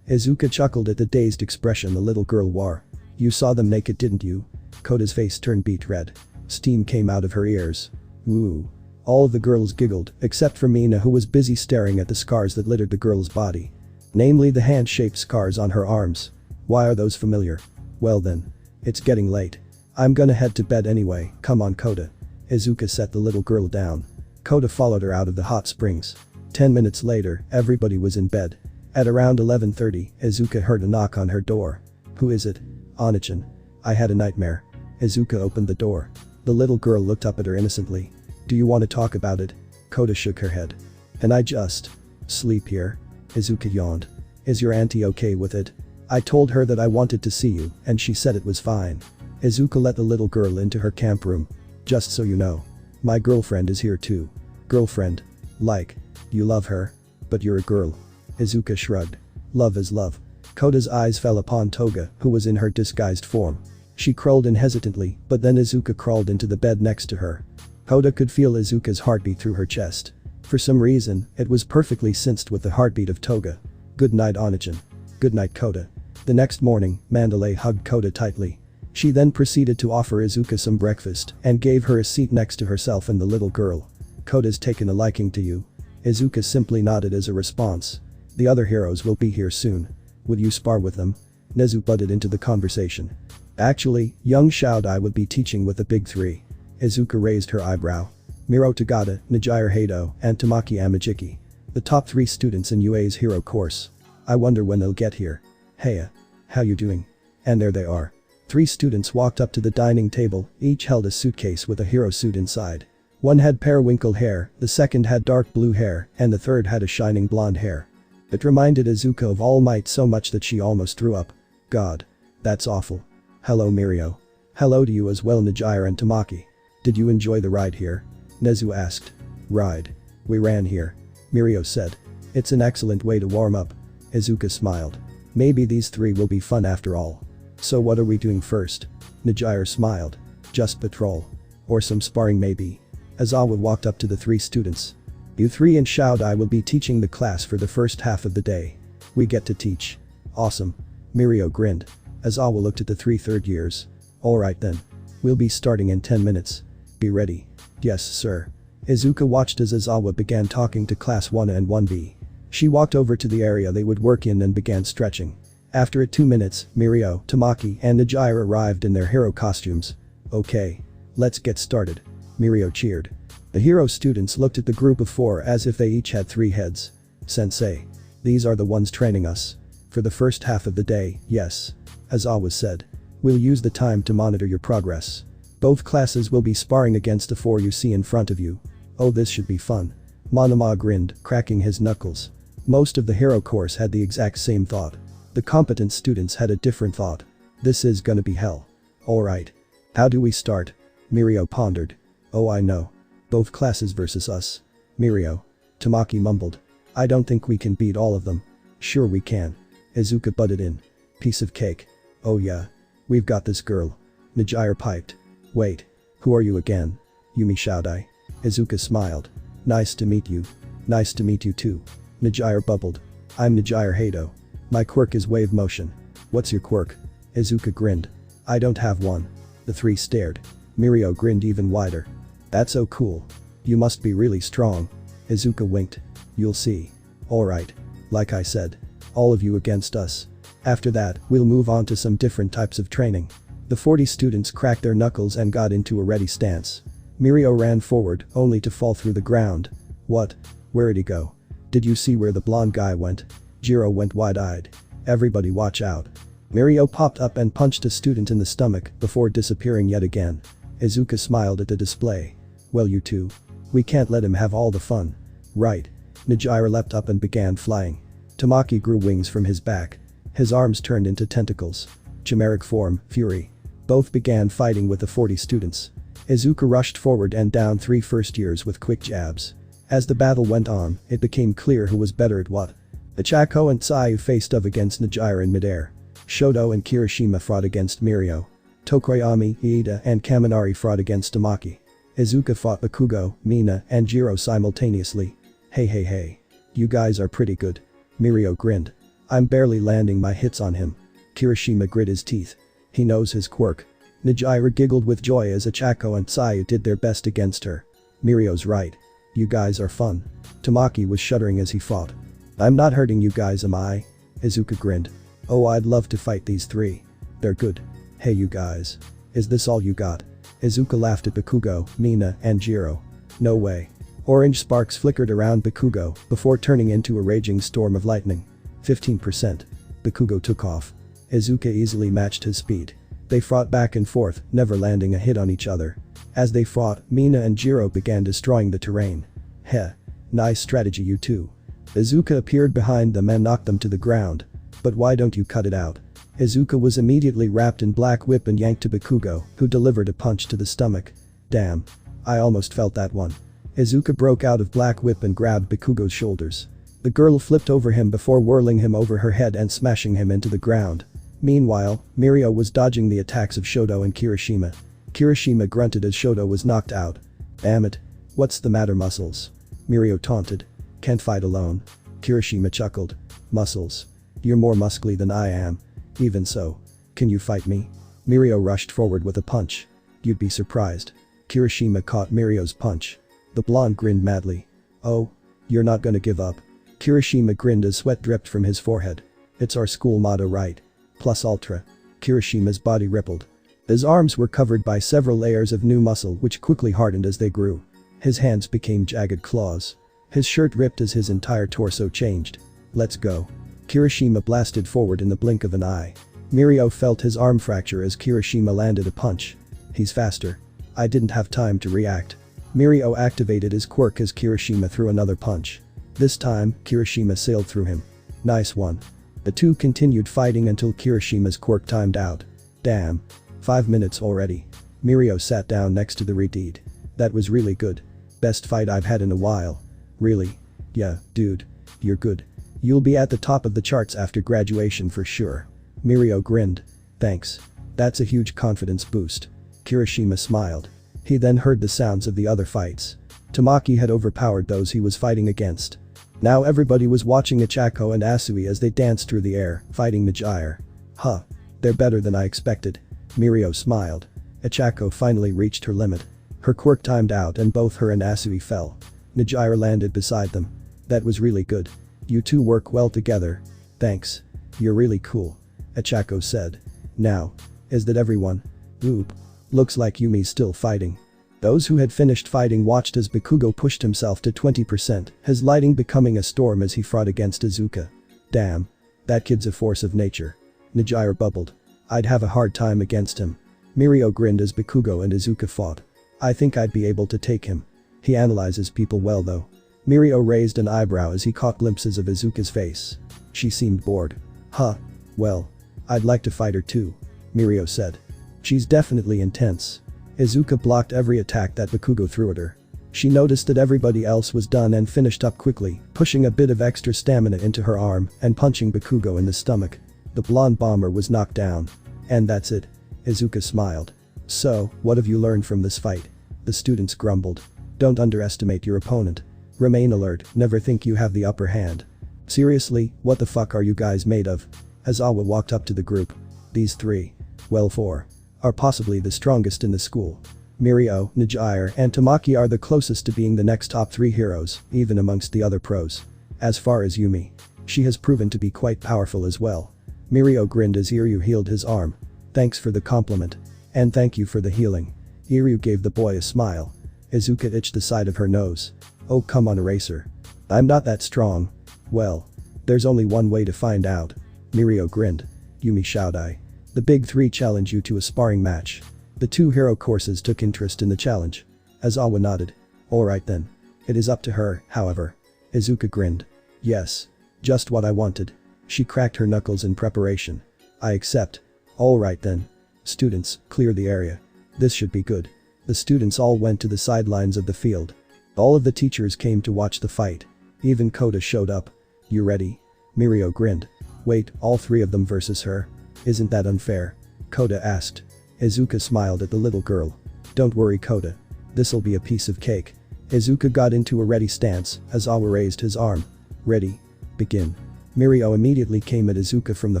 Izuka chuckled at the dazed expression the little girl wore. You saw them naked, didn't you? Koda's face turned beet red. Steam came out of her ears. Ooh. All of the girls giggled, except for Mina, who was busy staring at the scars that littered the girl's body. Namely the hand-shaped scars on her arms. Why are those familiar? Well then. It's getting late. I'm gonna head to bed anyway, come on Koda. Izuka set the little girl down. Koda followed her out of the hot springs. 10 minutes later, everybody was in bed. At around 11:30, Izuka heard a knock on her door. Who is it? Onachan. I had a nightmare. Izuka opened the door. The little girl looked up at her innocently. Do you want to talk about it? Koda shook her head. And I just sleep here? Izuka yawned. Is your auntie okay with it? I told her that I wanted to see you, and she said it was fine. Izuka let the little girl into her camp room. Just so you know. My girlfriend is here too. Girlfriend? Like. You love her? But you're a girl. Izuka shrugged. Love is love. Koda's eyes fell upon Toga, who was in her disguised form. She crawled in hesitantly, but then Izuka crawled into the bed next to her. Koda could feel Izuka's heartbeat through her chest. For some reason, it was perfectly synced with the heartbeat of Toga. Good night, Onachan. Good night, Koda. The next morning, Mandalay hugged Koda tightly. She then proceeded to offer Izuka some breakfast and gave her a seat next to herself and the little girl. "Koda's taken a liking to you." Izuka simply nodded as a response. "The other heroes will be here soon. Will you spar with them?" Nezu butted into the conversation. "Actually, young Shoudai would be teaching with the big three." Izuka raised her eyebrow. "Miro Tagada, Nijire Hado, and Tamaki Amajiki. The top 3 students in UA's hero course. I wonder when they'll get here. Heya. How you doing?" And there they are. 3 students walked up to the dining table, each held a suitcase with a hero suit inside. One had periwinkle hair, the second had dark blue hair, and the third had a shining blonde hair. It reminded Izuka of All Might so much that she almost threw up. God. That's awful. "Hello Mirio. Hello to you as well Nijire and Tamaki. Did you enjoy the ride here?" Nezu asked. "Ride. We ran here," Mirio said. "It's an excellent way to warm up." Izuka smiled. "Maybe these 3 will be fun after all." "So what are we doing first?" Nijire smiled. "Just patrol. Or some sparring maybe." Aizawa walked up to the 3 students. "You 3 and Shoudai will be teaching the class for the first half of the day. We get to teach." "Awesome." Mirio grinned. Aizawa looked at the 3 third years. "Alright then. We'll be starting in 10 minutes. Be ready." "Yes, sir." Izuka watched as Aizawa began talking to class 1 and 1B. She walked over to the area they would work in and began stretching. After 2 minutes, Mirio, Tamaki, and Nijire arrived in their hero costumes. "Okay. Let's get started." Mirio cheered. The hero students looked at the group of 4 as if they each had 3 heads. "Sensei. These are the ones training us. For the first half of the day, yes." Aizawa said. "We'll use the time to monitor your progress. Both classes will be sparring against the 4 you see in front of you." "Oh, this should be fun." Monoma grinned, cracking his knuckles. Most of the hero course had the exact same thought. The competent students had a different thought. "This is gonna be hell." "Alright. How do we start?" Mirio pondered. "Oh, I know. Both classes versus us." Mirio. Tamaki mumbled. "I don't think we can beat all of them." "Sure we can." Izuka butted in. "Piece of cake." "Oh yeah. We've got this girl." Nijire piped. "Wait. Who are you again?" "Yumi Shoudai." Izuka smiled. "Nice to meet you." "Nice to meet you too." Nijire bubbled. "I'm Nijire Hado. My quirk is wave motion." "What's your quirk?" Izuka grinned. "I don't have one." The 3 stared. Mirio grinned even wider. "That's so cool. You must be really strong." Izuka winked. "You'll see." "Alright. Like I said. All of you against us. After that, we'll move on to some different types of training." The 40 students cracked their knuckles and got into a ready stance. Mirio ran forward, only to fall through the ground. "What? Where'd he go? Did you see where the blonde guy went?" Jiro went wide-eyed. "Everybody watch out." Mirio popped up and punched a student in the stomach before disappearing yet again. Izuka smiled at the display. "Well you two. We can't let him have all the fun." "Right." Nijire leapt up and began flying. Tamaki grew wings from his back. His arms turned into tentacles. Chimeric form, Fury. Both began fighting with the 40 students. Izuka rushed forward and down 3 first years with quick jabs. As the battle went on, it became clear who was better at what. Ichako and Tsayu faced off against Nijire in midair. Shoto and Kiroshima fought against Mirio. Tokoyami, Iida, and Kaminari fought against Tamaki. Izuka fought Bakugo, Mina, and Jiro simultaneously. Hey. You guys are pretty good." Mirio grinned. "I'm barely landing my hits on him." Kiroshima grit his teeth. "He knows his quirk." Nijire giggled with joy as Ichako and Tsayu did their best against her. "Mirio's right. You guys are fun." Tamaki was shuddering as he fought. "I'm not hurting you guys, am I?" Izuka grinned. "Oh, I'd love to fight these 3. They're good." "Hey you guys. Is this all you got?" Izuka laughed at Bakugo, Mina, and Jiro. "No way." Orange sparks flickered around Bakugo before turning into a raging storm of lightning. 15%. Bakugo took off. Izuka easily matched his speed. They fought back and forth, never landing a hit on each other. As they fought, Mina and Jiro began destroying the terrain. "Heh. Nice strategy you two." Izuka appeared behind them and knocked them to the ground. "But why don't you cut it out?" Izuka was immediately wrapped in black whip and yanked to Bakugo, who delivered a punch to the stomach. "Damn. I almost felt that one." Izuka broke out of black whip and grabbed Bakugo's shoulders. The girl flipped over him before whirling him over her head and smashing him into the ground. Meanwhile, Mirio was dodging the attacks of Shoto and Kiroshima. Kiroshima grunted as Shoto was knocked out. "Damn it. What's the matter, Muscles?" Mirio taunted. "Can't fight alone." Kiroshima chuckled. "Muscles. You're more muscly than I am." "Even so. Can you fight me?" Mirio rushed forward with a punch. You'd be surprised. Kiroshima caught Mirio's punch. The blonde grinned madly. Oh? You're not gonna give up? Kiroshima grinned as sweat dripped from his forehead. It's our school motto, right? Plus ultra. Kiroshima's body rippled. His arms were covered by several layers of new muscle which quickly hardened as they grew. His hands became jagged claws. His shirt ripped as his entire torso changed. Let's go. Kiroshima blasted forward in the blink of an eye. Mirio felt his arm fracture as Kiroshima landed a punch. He's faster. I didn't have time to react. Mirio activated his quirk as Kiroshima threw another punch. This time, Kiroshima sailed through him. Nice one. The two continued fighting until Kiroshima's quirk timed out. Damn. 5 minutes already. Mirio sat down next to the redeed. That was really good. Best fight I've had in a while. Really? Yeah, dude. You're good. You'll be at the top of the charts after graduation for sure. Mirio grinned. Thanks. That's a huge confidence boost. Kiroshima smiled. He then heard the sounds of the other fights. Tamaki had overpowered those he was fighting against. Now everybody was watching Ichako and Asui as they danced through the air, fighting Midoriya. Huh. They're better than I expected. Mirio smiled. Ichako finally reached her limit. Her quirk timed out and both her and Asui fell. Midoriya landed beside them. That was really good. You two work well together. Thanks. You're really cool. Ichako said. Now. Is that everyone? Oop. Looks like Yumi's still fighting. Those who had finished fighting watched as Bakugo pushed himself to 20%, his lighting becoming a storm as he fought against Izuka. Damn. That kid's a force of nature. Midoriya bubbled. I'd have a hard time against him. Mirio grinned as Bakugo and Izuka fought. I think I'd be able to take him. He analyzes people well though. Mirio raised an eyebrow as he caught glimpses of Izuka's face. She seemed bored. Huh. Well. I'd like to fight her too. Mirio said. She's definitely intense. Izuka blocked every attack that Bakugo threw at her. She noticed that everybody else was done and finished up quickly, pushing a bit of extra stamina into her arm and punching Bakugo in the stomach. The blonde bomber was knocked down. And that's it. Izuka smiled. So, what have you learned from this fight? The students grumbled. Don't underestimate your opponent. Remain alert, never think you have the upper hand. Seriously, what the fuck are you guys made of? Aizawa walked up to the group. These three. Well, four. Are possibly the strongest in the school. Mirio, Midoriya and Tamaki are the closest to being the next top 3 heroes, even amongst the other pros. As far as Yumi. She has proven to be quite powerful as well. Mirio grinned as Iryu healed his arm. Thanks for the compliment. And thank you for the healing. Iryu gave the boy a smile. Izuka itched the side of her nose. Oh come on Eraser. I'm not that strong. Well. There's only one way to find out. Mirio grinned. Yumi Shoudai. The big three challenge you to a sparring match. The two hero courses took interest in the challenge. Aizawa nodded. Alright then. It is up to her, however. Izuka grinned. Yes. Just what I wanted. She cracked her knuckles in preparation. I accept. Alright then. Students, clear the area. This should be good. The students all went to the sidelines of the field. All of the teachers came to watch the fight. Even Kota showed up. You ready? Mirio grinned. Wait, all 3 of them versus her? Isn't that unfair? Kota asked. Izuka smiled at the little girl. Don't worry Kota. This'll be a piece of cake. Izuka got into a ready stance, Aizawa raised his arm. Ready. Begin. Mirio immediately came at Izuka from the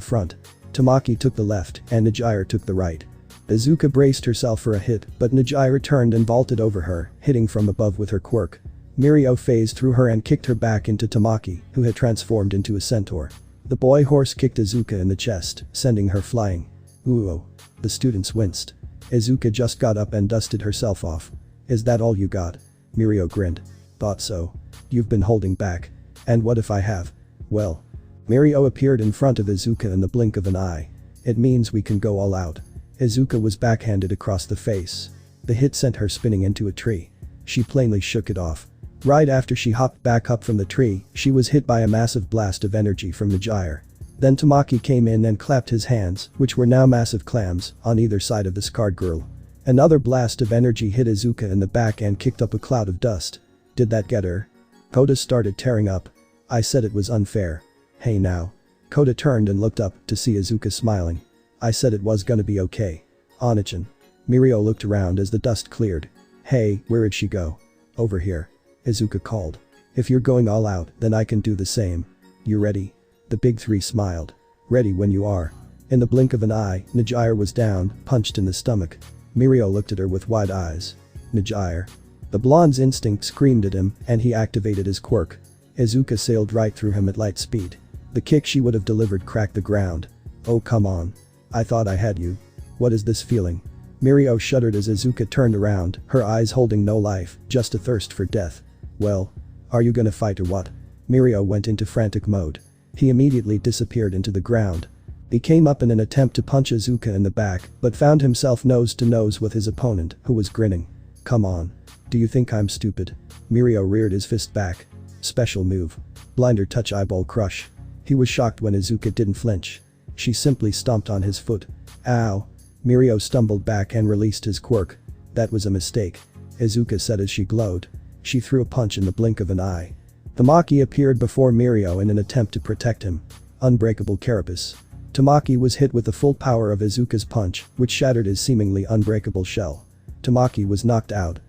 front. Tamaki took the left and Midoriya took the right. Izuka braced herself for a hit, but Midoriya turned and vaulted over her, hitting from above with her quirk. Mirio phased through her and kicked her back into Tamaki, who had transformed into a centaur. The boy horse kicked Izuka in the chest, sending her flying. Ooh. The students winced. Izuka just got up and dusted herself off. Is that all you got? Mirio grinned. Thought so. You've been holding back. And what if I have? Well. Mirio appeared in front of Izuka in the blink of an eye. It means we can go all out. Izuka was backhanded across the face. The hit sent her spinning into a tree. She plainly shook it off. Right after she hopped back up from the tree, she was hit by a massive blast of energy from Midoriya. Then Tamaki came in and clapped his hands, which were now massive clams, on either side of the scarred girl. Another blast of energy hit Izuka in the back and kicked up a cloud of dust. Did that get her? Kota started tearing up. I said it was unfair. Hey now. Kota turned and looked up to see Izuka smiling. I said it was gonna be okay. Onichan. Mirio looked around as the dust cleared. Hey, where'd she go? Over here. Izuka called. If you're going all out, then I can do the same. You ready? The big three smiled. Ready when you are. In the blink of an eye, Nijire was down, punched in the stomach. Mirio looked at her with wide eyes. Nijire. The blonde's instinct screamed at him, and he activated his quirk. Izuka sailed right through him at light speed. The kick she would have delivered cracked the ground. Oh come on. I thought I had you. What is this feeling? Mirio shuddered as Izuka turned around, her eyes holding no life, just a thirst for death. Well. Are you gonna fight or what? Mirio went into frantic mode. He immediately disappeared into the ground. He came up in an attempt to punch Izuka in the back, but found himself nose to nose with his opponent, who was grinning. Come on. Do you think I'm stupid? Mirio reared his fist back. Special move. Blinder touch eyeball crush. He was shocked when Izuka didn't flinch. She simply stomped on his foot. Ow. Mirio stumbled back and released his quirk. That was a mistake. Izuka said as she glowed. She threw a punch in the blink of an eye. Tamaki appeared before Mirio in an attempt to protect him. Unbreakable carapace. Tamaki was hit with the full power of Izuka's punch, which shattered his seemingly unbreakable shell. Tamaki was knocked out.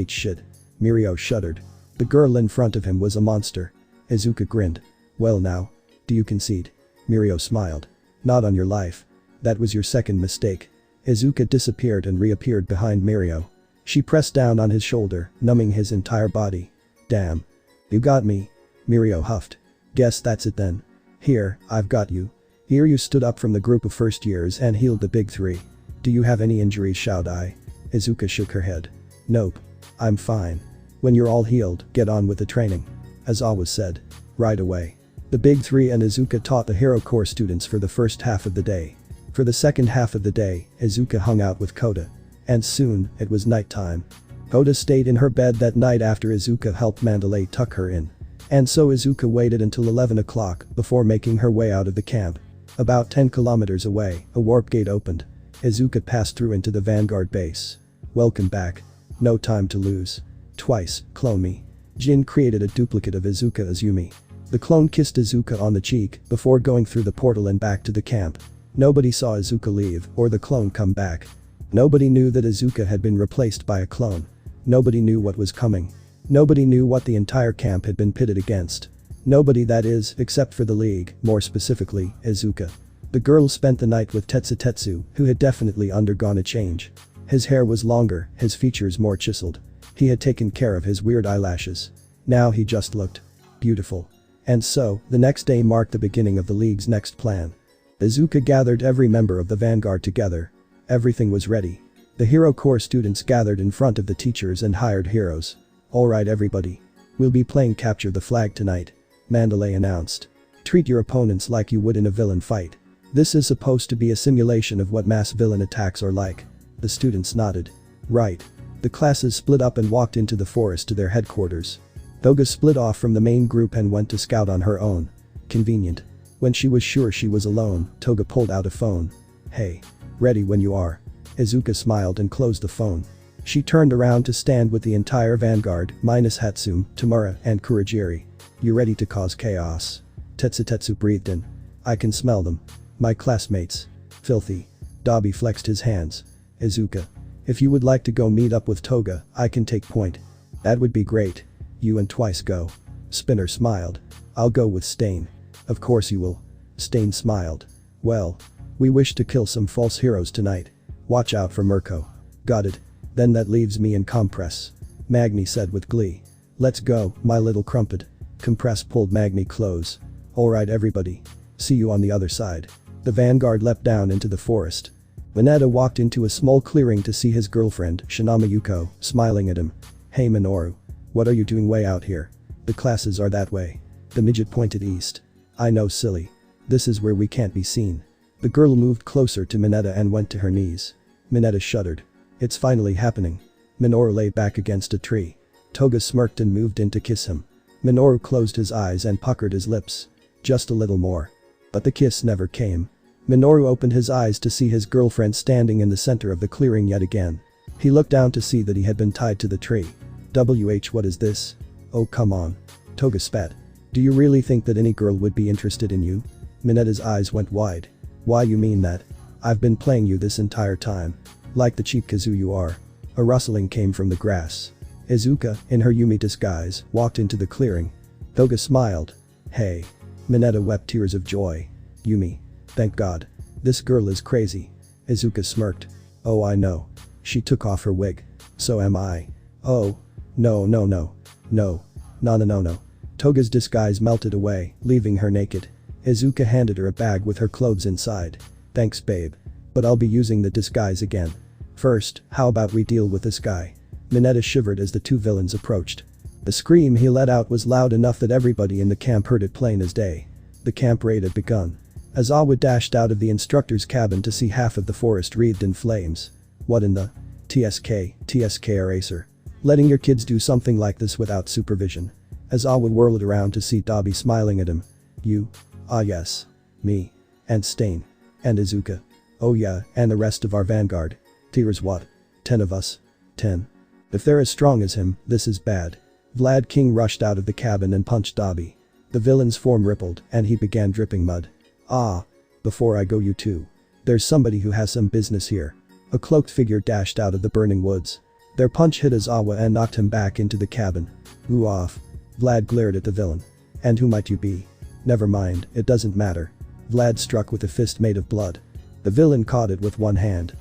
Shit. Mirio shuddered. The girl in front of him was a monster. Izuka grinned. Well now. Do you concede? Mirio smiled. Not on your life. That was your second mistake. Izuka disappeared and reappeared behind Mirio. She pressed down on his shoulder, numbing his entire body. Damn. You got me. Mirio huffed. Guess that's it then. Here, I've got you. Hiryu stood up from the group of first years and healed the big three. Do you have any injuries, shout I? Izuka shook her head. Nope. I'm fine. When you're all healed, get on with the training. As always said. Right away. The big three and Izuka taught the Hero Corps students for the first half of the day. For the second half of the day, Izuka hung out with Kota. And soon, it was nighttime. Kota stayed in her bed that night after Izuka helped Mandalay tuck her in. And so Izuka waited until 11 o'clock before making her way out of the camp. About 10 kilometers away, a warp gate opened. Izuka passed through into the Vanguard base. Welcome back. No time to lose. Twice, clone me. Jin created a duplicate of Izuka as Yumi. The clone kissed Izuka on the cheek before going through the portal and back to the camp. Nobody saw Izuka leave or the clone come back. Nobody knew that Izuka had been replaced by a clone. Nobody knew what was coming. Nobody knew what the entire camp had been pitted against. Nobody, that is, except for the League, more specifically, Izuka. The girl spent the night with Tetsu, who had definitely undergone a change. His hair was longer, his features more chiseled. He had taken care of his weird eyelashes. Now he just looked beautiful. And so, the next day marked the beginning of the League's next plan. Izuka gathered every member of the Vanguard together. Everything was ready. The Hero Corps students gathered in front of the teachers and hired heroes. Alright everybody. We'll be playing Capture the Flag tonight. Mandalay announced. Treat your opponents like you would in a villain fight. This is supposed to be a simulation of what mass villain attacks are like. The students nodded. Right. The classes split up and walked into the forest to their headquarters. Toga split off from the main group and went to scout on her own. Convenient. When she was sure she was alone, Toga pulled out a phone. Hey. Ready when you are. Izuka smiled and closed the phone. She turned around to stand with the entire Vanguard, minus Hatsune, Tamura, and Kurogiri. You ready to cause chaos? Tetsu breathed in. I can smell them. My classmates. Filthy. Dabi flexed his hands. Izuka. If you would like to go meet up with Toga, I can take point. That would be great. You and Twice go. Spinner smiled. I'll go with Stain. Of course you will. Stain smiled. Well. We wish to kill some false heroes tonight. Watch out for Mirko. Got it. Then that leaves me and Compress. Magni said with glee. Let's go, my little crumpet. Compress pulled Magni close. Alright everybody. See you on the other side. The Vanguard leapt down into the forest. Mineta walked into a small clearing to see his girlfriend, Shinama Yuko, smiling at him. Hey Minoru. What are you doing way out here? The classes are that way. The midget pointed east. I know, silly. This is where we can't be seen. The girl moved closer to Mineta and went to her knees. Mineta shuddered. It's finally happening. Minoru lay back against a tree. Toga smirked and moved in to kiss him. Minoru closed his eyes and puckered his lips. Just a little more. But the kiss never came. Minoru opened his eyes to see his girlfriend standing in the center of the clearing yet again. He looked down to see that he had been tied to the tree. What is this? Oh come on. Toga spat. Do you really think that any girl would be interested in you? Mineta's eyes went wide. Why you mean that? I've been playing you this entire time. Like the cheap kazoo you are. A rustling came from the grass. Izuka, in her Yumi disguise, walked into the clearing. Toga smiled. Hey. Mineta wept tears of joy. Yumi. Thank God. This girl is crazy. Izuka smirked. Oh, I know. She took off her wig. So am I. Oh. No no no. No. No no no no. Toga's disguise melted away, leaving her naked. Izuka handed her a bag with her clothes inside. Thanks babe. But I'll be using the disguise again. First, how about we deal with this guy? Mineta shivered as the two villains approached. The scream he let out was loud enough that everybody in the camp heard it plain as day. The camp raid had begun. Aizawa dashed out of the instructor's cabin to see half of the forest wreathed in flames. What in the TSK eraser. Letting your kids do something like this without supervision. Aizawa whirled around to see Dabi smiling at him. You? Ah yes. Me. And Stain. And Izuka. Oh yeah, and the rest of our vanguard. Tears what? 10 of us. 10. If they're as strong as him, this is bad. Vlad King rushed out of the cabin and punched Dabi. The villain's form rippled and he began dripping mud. Ah. Before I go you two. There's somebody who has some business here. A cloaked figure dashed out of the burning woods. Their punch hit Aizawa and knocked him back into the cabin. Ooh off. Vlad glared at the villain. And who might you be? Never mind, it doesn't matter. Vlad struck with a fist made of blood. The villain caught it with one hand.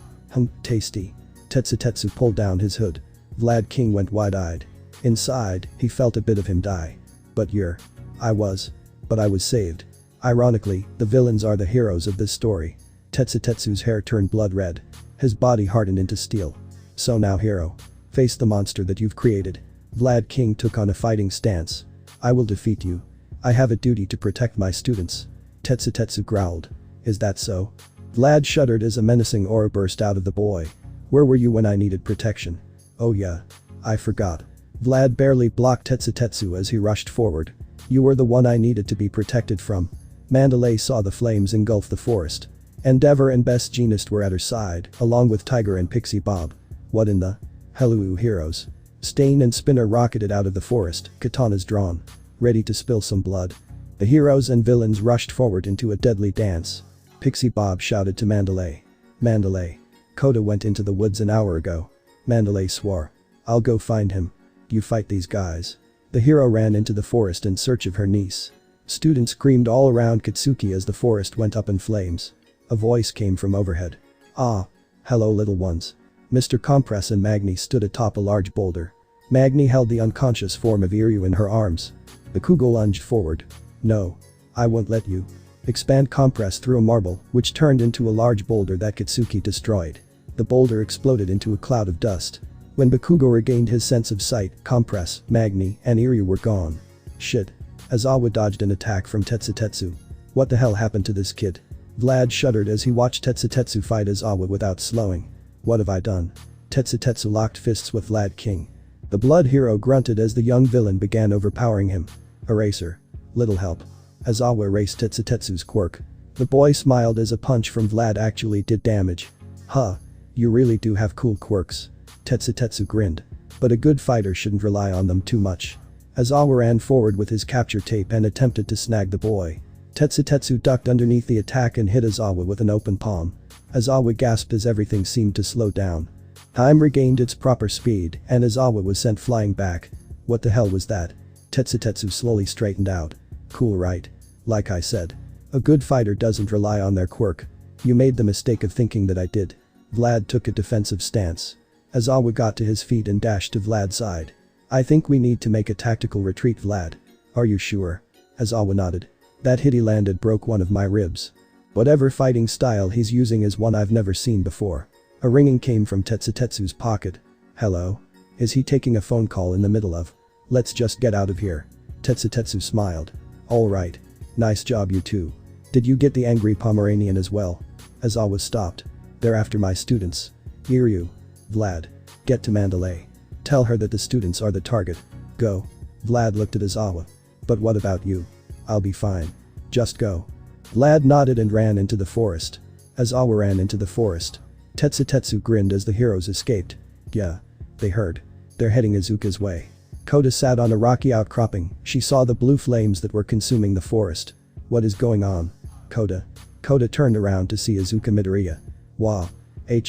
Tasty. Tetsu pulled down his hood. Vlad King went wide-eyed. Inside, he felt a bit of him die. But I was saved. Ironically, the villains are the heroes of this story. Tetsu's hair turned blood red. His body hardened into steel. So now hero. Face the monster that you've created. Vlad King took on a fighting stance. I will defeat you. I have a duty to protect my students. Tetsu growled. Is that so? Vlad shuddered as a menacing aura burst out of the boy. Where were you when I needed protection? Oh yeah. I forgot. Vlad barely blocked Tetsu as he rushed forward. You were the one I needed to be protected from. Mandalay saw the flames engulf the forest. Endeavor and Best Jeanist were at her side, along with Tiger and Pixie Bob. What in the? Hello heroes. Stain and Spinner rocketed out of the forest, katanas drawn. Ready to spill some blood. The heroes and villains rushed forward into a deadly dance. Pixie Bob shouted to Mandalay. Mandalay. Koda went into the woods an hour ago. Mandalay swore. I'll go find him. You fight these guys. The hero ran into the forest in search of her niece. Students screamed all around Katsuki as the forest went up in flames. A voice came from overhead. Ah. Hello little ones. Mr. Compress and Magni stood atop a large boulder. Magni held the unconscious form of Iryu in her arms. Bakugo lunged forward. No. I won't let you. Expand Compress threw a marble, which turned into a large boulder that Katsuki destroyed. The boulder exploded into a cloud of dust. When Bakugo regained his sense of sight, Compress, Magni, and Iryu were gone. Shit. Aizawa dodged an attack from Tetsu. What the hell happened to this kid? Vlad shuddered as he watched Tetsu fight Aizawa without slowing. What have I done? Tetsu locked fists with Vlad King. The blood hero grunted as the young villain began overpowering him. Eraser. Little help. Aizawa erased Tetsu's quirk. The boy smiled as a punch from Vlad actually did damage. Huh. You really do have cool quirks. Tetsu grinned. But a good fighter shouldn't rely on them too much. Aizawa ran forward with his capture tape and attempted to snag the boy. Tetsu ducked underneath the attack and hit Aizawa with an open palm. Aizawa gasped as everything seemed to slow down. Time regained its proper speed and Aizawa was sent flying back. What the hell was that? Tetsu slowly straightened out. Cool right? Like I said. A good fighter doesn't rely on their quirk. You made the mistake of thinking that I did. Vlad took a defensive stance. Aizawa got to his feet and dashed to Vlad's side. I think we need to make a tactical retreat Vlad. Are you sure? Aizawa nodded. That hit he landed broke one of my ribs. Whatever fighting style he's using is one I've never seen before. A ringing came from Tetsu's pocket. Hello? Is he taking a phone call in the middle of? Let's just get out of here. Tetsu smiled. Alright. Nice job you two. Did you get the angry Pomeranian as well? Aizawa stopped. They're after my students. Iryu. Vlad. Get to Mandalay. Tell her that the students are the target. Go. Vlad looked at Aizawa. But what about you? I'll be fine. Just go. Vlad nodded and ran into the forest. Aizawa ran into the forest. Tetsu grinned as the heroes escaped. Yeah. They heard. They're heading Izuka's way. Koda sat on a rocky outcropping, she saw the blue flames that were consuming the forest. What is going on? Koda. Koda turned around to see Izuka Midoriya. Wow.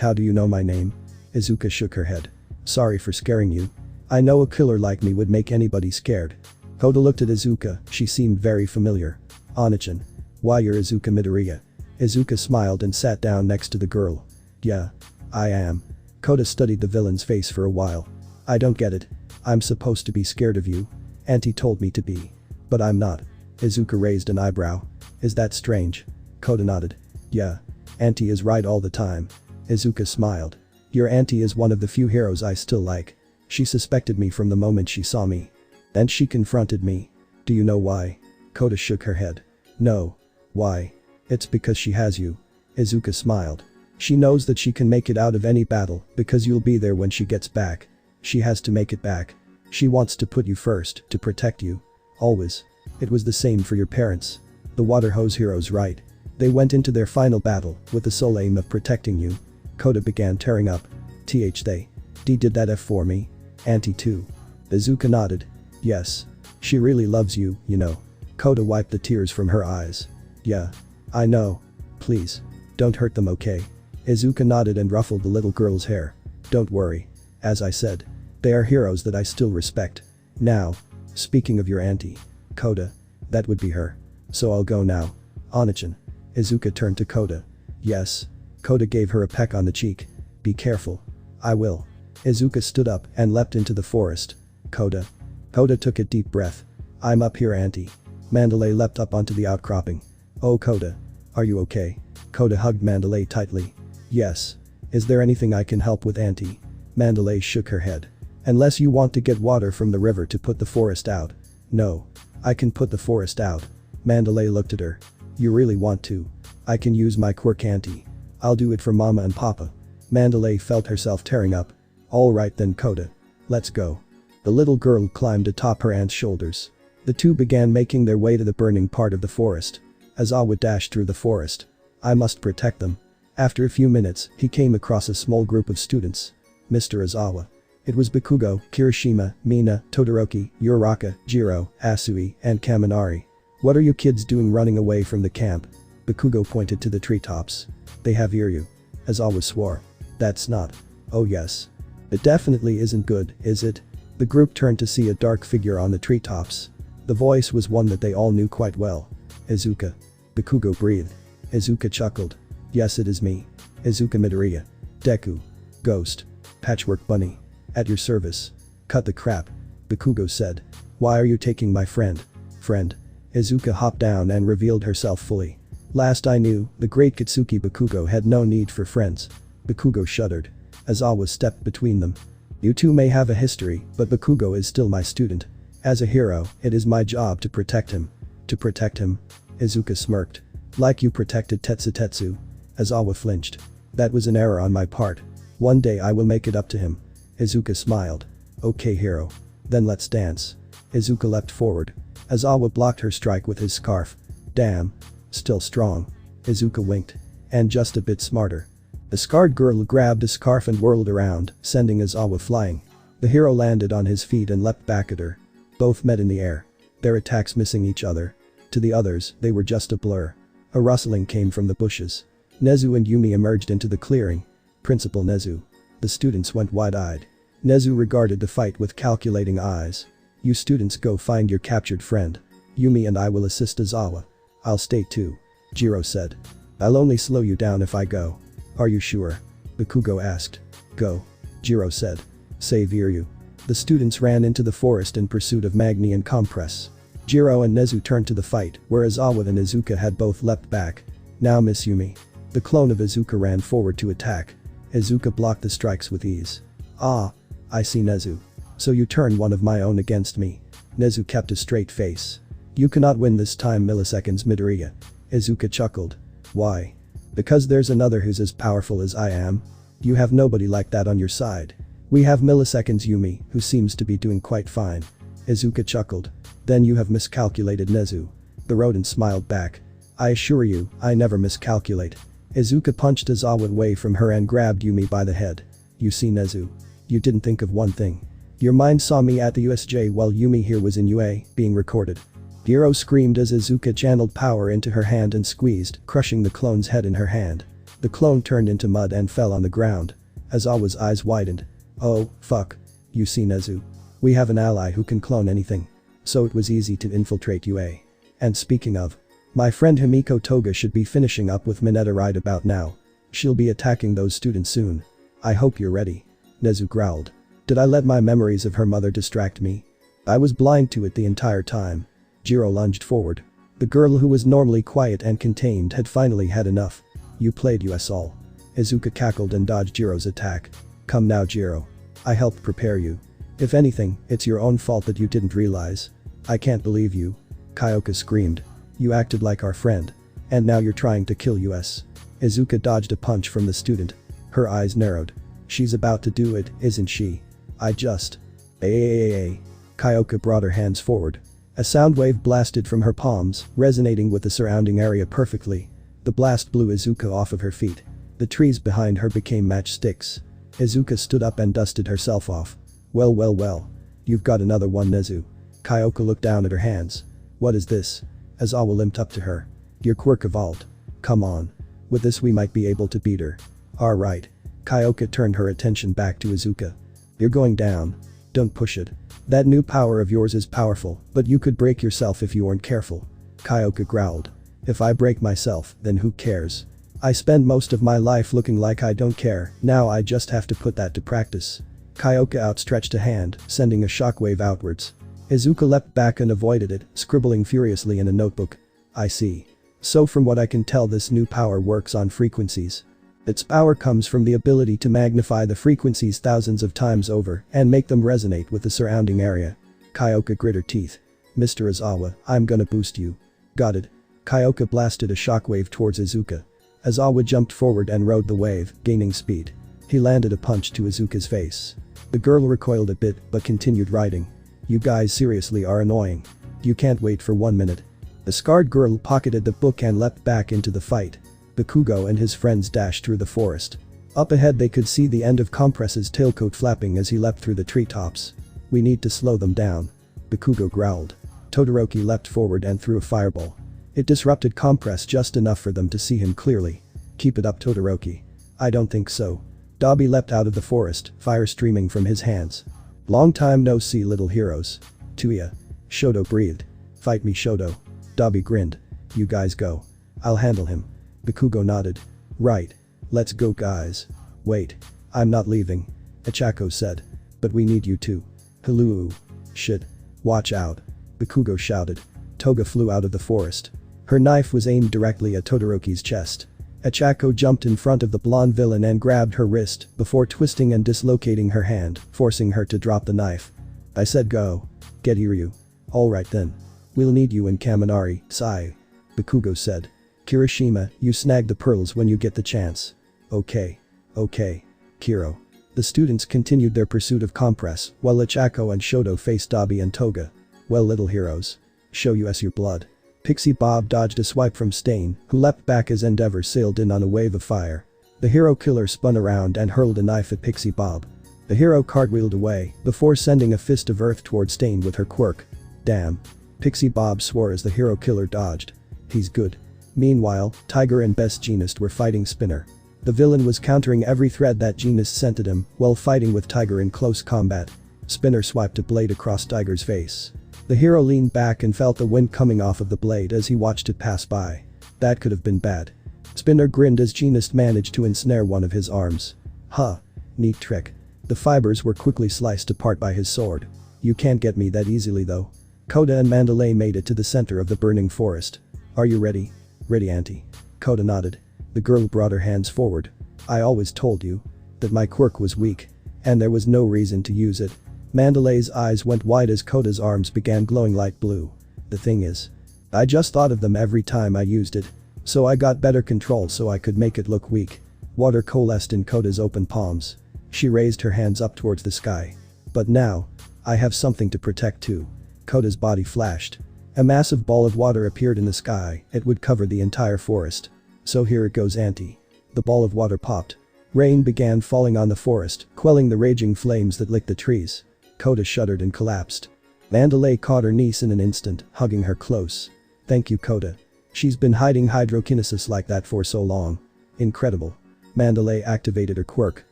How do you know my name? Izuka shook her head. Sorry for scaring you. I know a killer like me would make anybody scared. Koda looked at Izuka, she seemed very familiar. Onichan. Why you're Izuka Midoriya. Izuka smiled and sat down next to the girl. Yeah. I am. Kota studied the villain's face for a while. I don't get it. I'm supposed to be scared of you? Auntie told me to be. But I'm not. Izuka raised an eyebrow. Is that strange? Kota nodded. Yeah. Auntie is right all the time. Izuka smiled. Your auntie is one of the few heroes I still like. She suspected me from the moment she saw me. Then she confronted me. Do you know why? Kota shook her head. No. Why? It's because she has you. Izuka smiled. She knows that she can make it out of any battle because you'll be there when she gets back. She has to make it back. She wants to put you first, to protect you. Always. It was the same for your parents. The water hose heroes, right? They went into their final battle with the sole aim of protecting you. Kota began tearing up. They. Did that for me? Auntie too. Izuka nodded. Yes. She really loves you, you know. Kota wiped the tears from her eyes. Yeah. I know. Please. Don't hurt them, okay? Izuka nodded and ruffled the little girl's hair. Don't worry. As I said. They are heroes that I still respect. Now. Speaking of your auntie. Kota. That would be her. So I'll go now. Onichan. Izuka turned to Kota. Yes. Kota gave her a peck on the cheek. Be careful. I will. Izuka stood up and leapt into the forest. Kota. Kota took a deep breath. I'm up here, auntie. Mandalay leapt up onto the outcropping. Oh, Kota. Are you okay? Kota hugged Mandalay tightly. Yes. Is there anything I can help with, auntie? Mandalay shook her head. Unless you want to get water from the river to put the forest out. No. I can put the forest out. Mandalay looked at her. You really want to? I can use my quirk, auntie. I'll do it for mama and papa. Mandalay felt herself tearing up. Alright then, Kota. Let's go. The little girl climbed atop her aunt's shoulders. The two began making their way to the burning part of the forest. Aizawa dashed through the forest. I must protect them. After a few minutes, he came across a small group of students. Mr. Aizawa. It was Bakugo, Kiroshima, Mina, Todoroki, Uraraka, Jiro, Asui, and Kaminari. What are you kids doing running away from the camp? Bakugo pointed to the treetops. They have you. Aizawa swore. That's not. Oh yes. It definitely isn't good, is it? The group turned to see a dark figure on the treetops. The voice was one that they all knew quite well. Izuka. Bakugo breathed. Izuka chuckled. Yes, it is me. Izuka Midoriya. Deku. Ghost. Patchwork Bunny. At your service. Cut the crap. Bakugo said. Why are you taking my friend? Friend. Izuka hopped down and revealed herself fully. Last I knew, the great Katsuki Bakugo had no need for friends. Bakugo shuddered. Aizawa stepped between them. You two may have a history, but Bakugo is still my student. As a hero, it is my job to protect him. To protect him? Izuka smirked. Like you protected Tetsutetsu. Aizawa flinched. That was an error on my part. One day I will make it up to him. Izuka smiled. Okay, hero. Then let's dance. Izuka leapt forward. Aizawa blocked her strike with his scarf. Damn. Still strong. Izuka winked. And just a bit smarter. The scarred girl grabbed a scarf and whirled around, sending Aizawa flying. The hero landed on his feet and leapt back at her. Both met in the air. Their attacks missing each other. To the others, they were just a blur. A rustling came from the bushes. Nezu and Yumi emerged into the clearing. Principal Nezu. The students went wide-eyed. Nezu regarded the fight with calculating eyes. You students go find your captured friend. Yumi and I will assist Aizawa. I'll stay too. Jiro said. I'll only slow you down if I go. Are you sure? Bakugo asked. Go. Jiro said. Save Iryu. The students ran into the forest in pursuit of Magni and Compress. Jiro and Nezu turned to the fight, where Aizawa and Izuka had both leapt back. Now Miss Yumi. The clone of Izuka ran forward to attack. Izuka blocked the strikes with ease. Ah. I see Nezu. So you turn one of my own against me. Nezu kept a straight face. You cannot win this time, milliseconds Midoriya. Izuka chuckled. Why? Because there's another who's as powerful as I am. You have nobody like that on your side. We have milliseconds Yumi, who seems to be doing quite fine. Izuka chuckled. Then you have miscalculated Nezu. The rodent smiled back. I assure you, I never miscalculate. Izuka punched Aizawa away from her and grabbed Yumi by the head. You see Nezu. You didn't think of one thing. Your mind saw me at the USJ while Yumi here was in UA, being recorded. Jiro screamed as Izuka channeled power into her hand and squeezed, crushing the clone's head in her hand. The clone turned into mud and fell on the ground. Aizawa's eyes widened. Oh, fuck. You see Nezu. We have an ally who can clone anything. So it was easy to infiltrate UA. And speaking of, My friend Himiko Toga should be finishing up with Mineta right about now. She'll be attacking those students soon. I hope you're ready. Nezu growled. Did I let my memories of her mother distract me? I was blind to it the entire time. Jiro lunged forward. The girl who was normally quiet and contained had finally had enough. You played us all. Izuka cackled and dodged Jiro's attack. Come now, Jiro. I helped prepare you. If anything, it's your own fault that you didn't realize. I can't believe you. Kyoka screamed. You acted like our friend. And now you're trying to kill us. Izuka dodged a punch from the student. Her eyes narrowed. She's about to do it, isn't she? I just. Kyoka brought her hands forward. A sound wave blasted from her palms, resonating with the surrounding area perfectly. The blast blew Izuka off of her feet. The trees behind her became matchsticks. Izuka stood up and dusted herself off. Well. You've got another one, Nezu. Kyoka looked down at her hands. What is this? Aizawa limped up to her. Your quirk evolved. Come on. With this we might be able to beat her. Alright. Kyoka turned her attention back to Izuka. You're going down. Don't push it. That new power of yours is powerful, but you could break yourself if you weren't careful. Kyoka growled. If I break myself, then who cares? I spend most of my life looking like I don't care, now I just have to put that to practice. Kyoka outstretched a hand, sending a shockwave outwards. Izuka leapt back and avoided it, scribbling furiously in a notebook. I see. So from what I can tell, this new power works on frequencies. Its power comes from the ability to magnify the frequencies thousands of times over and make them resonate with the surrounding area. Kyoka grit her teeth. Mr. Aizawa, I'm gonna boost you. Got it. Kyoka blasted a shockwave towards Izuka. Aizawa jumped forward and rode the wave, gaining speed. He landed a punch to Izuka's face. The girl recoiled a bit but continued riding. You guys seriously are annoying. You can't wait for 1 minute. The scarred girl pocketed the book and leapt back into the fight. Bakugo and his friends dashed through the forest. Up ahead they could see the end of Compress's tailcoat flapping as he leapt through the treetops. We need to slow them down. Bakugo growled. Todoroki leapt forward and threw a fireball. It disrupted Compress just enough for them to see him clearly. Keep it up, Todoroki. I don't think so. Dabi leapt out of the forest, fire streaming from his hands. Long time no see, little heroes. Tuya. Shoto breathed. Fight me, Shoto. Dabi grinned. You guys go. I'll handle him. Bakugo nodded. Right. Let's go, guys. Wait. I'm not leaving. Ichako said. But we need you too. Hello. Shit. Watch out. Bakugo shouted. Toga flew out of the forest. Her knife was aimed directly at Todoroki's chest. Ichako jumped in front of the blonde villain and grabbed her wrist before twisting and dislocating her hand, forcing her to drop the knife. I said go. Get Iryu. Alright then. We'll need you in Kaminari, Sai. Bakugo said. Kiroshima, you snag the pearls when you get the chance. Okay. Kiro. The students continued their pursuit of Compress, while Ichako and Shoto faced Dabi and Toga. Well, little heroes. Show us your blood. Pixie Bob dodged a swipe from Stain, who leapt back as Endeavor sailed in on a wave of fire. The hero killer spun around and hurled a knife at Pixie Bob. The hero cartwheeled away, before sending a fist of earth toward Stain with her quirk. Damn. Pixie Bob swore as the hero killer dodged. He's good. Meanwhile, Tiger and Best Jeanist were fighting Spinner. The villain was countering every threat that Jeanist sent at him while fighting with Tiger in close combat. Spinner swiped a blade across Tiger's face. The hero leaned back and felt the wind coming off of the blade as he watched it pass by. That could have been bad. Spinner grinned as Jeanist managed to ensnare one of his arms. Huh. Neat trick. The fibers were quickly sliced apart by his sword. You can't get me that easily though. Koda and Mandalay made it to the center of the burning forest. Are you ready? Ready, Auntie. Koda nodded. The girl brought her hands forward. I always told you that my quirk was weak. And there was no reason to use it. Mandalay's eyes went wide as Koda's arms began glowing light blue. The thing is, I just thought of them every time I used it. So I got better control so I could make it look weak. Water coalesced in Koda's open palms. She raised her hands up towards the sky. But now, I have something to protect too. Koda's body flashed. A massive ball of water appeared in the sky, it would cover the entire forest. So here it goes, Auntie. The ball of water popped. Rain began falling on the forest, quelling the raging flames that licked the trees. Koda shuddered and collapsed. Mandalay caught her niece in an instant, hugging her close. Thank you, Koda. She's been hiding hydrokinesis like that for so long. Incredible. Mandalay activated her quirk.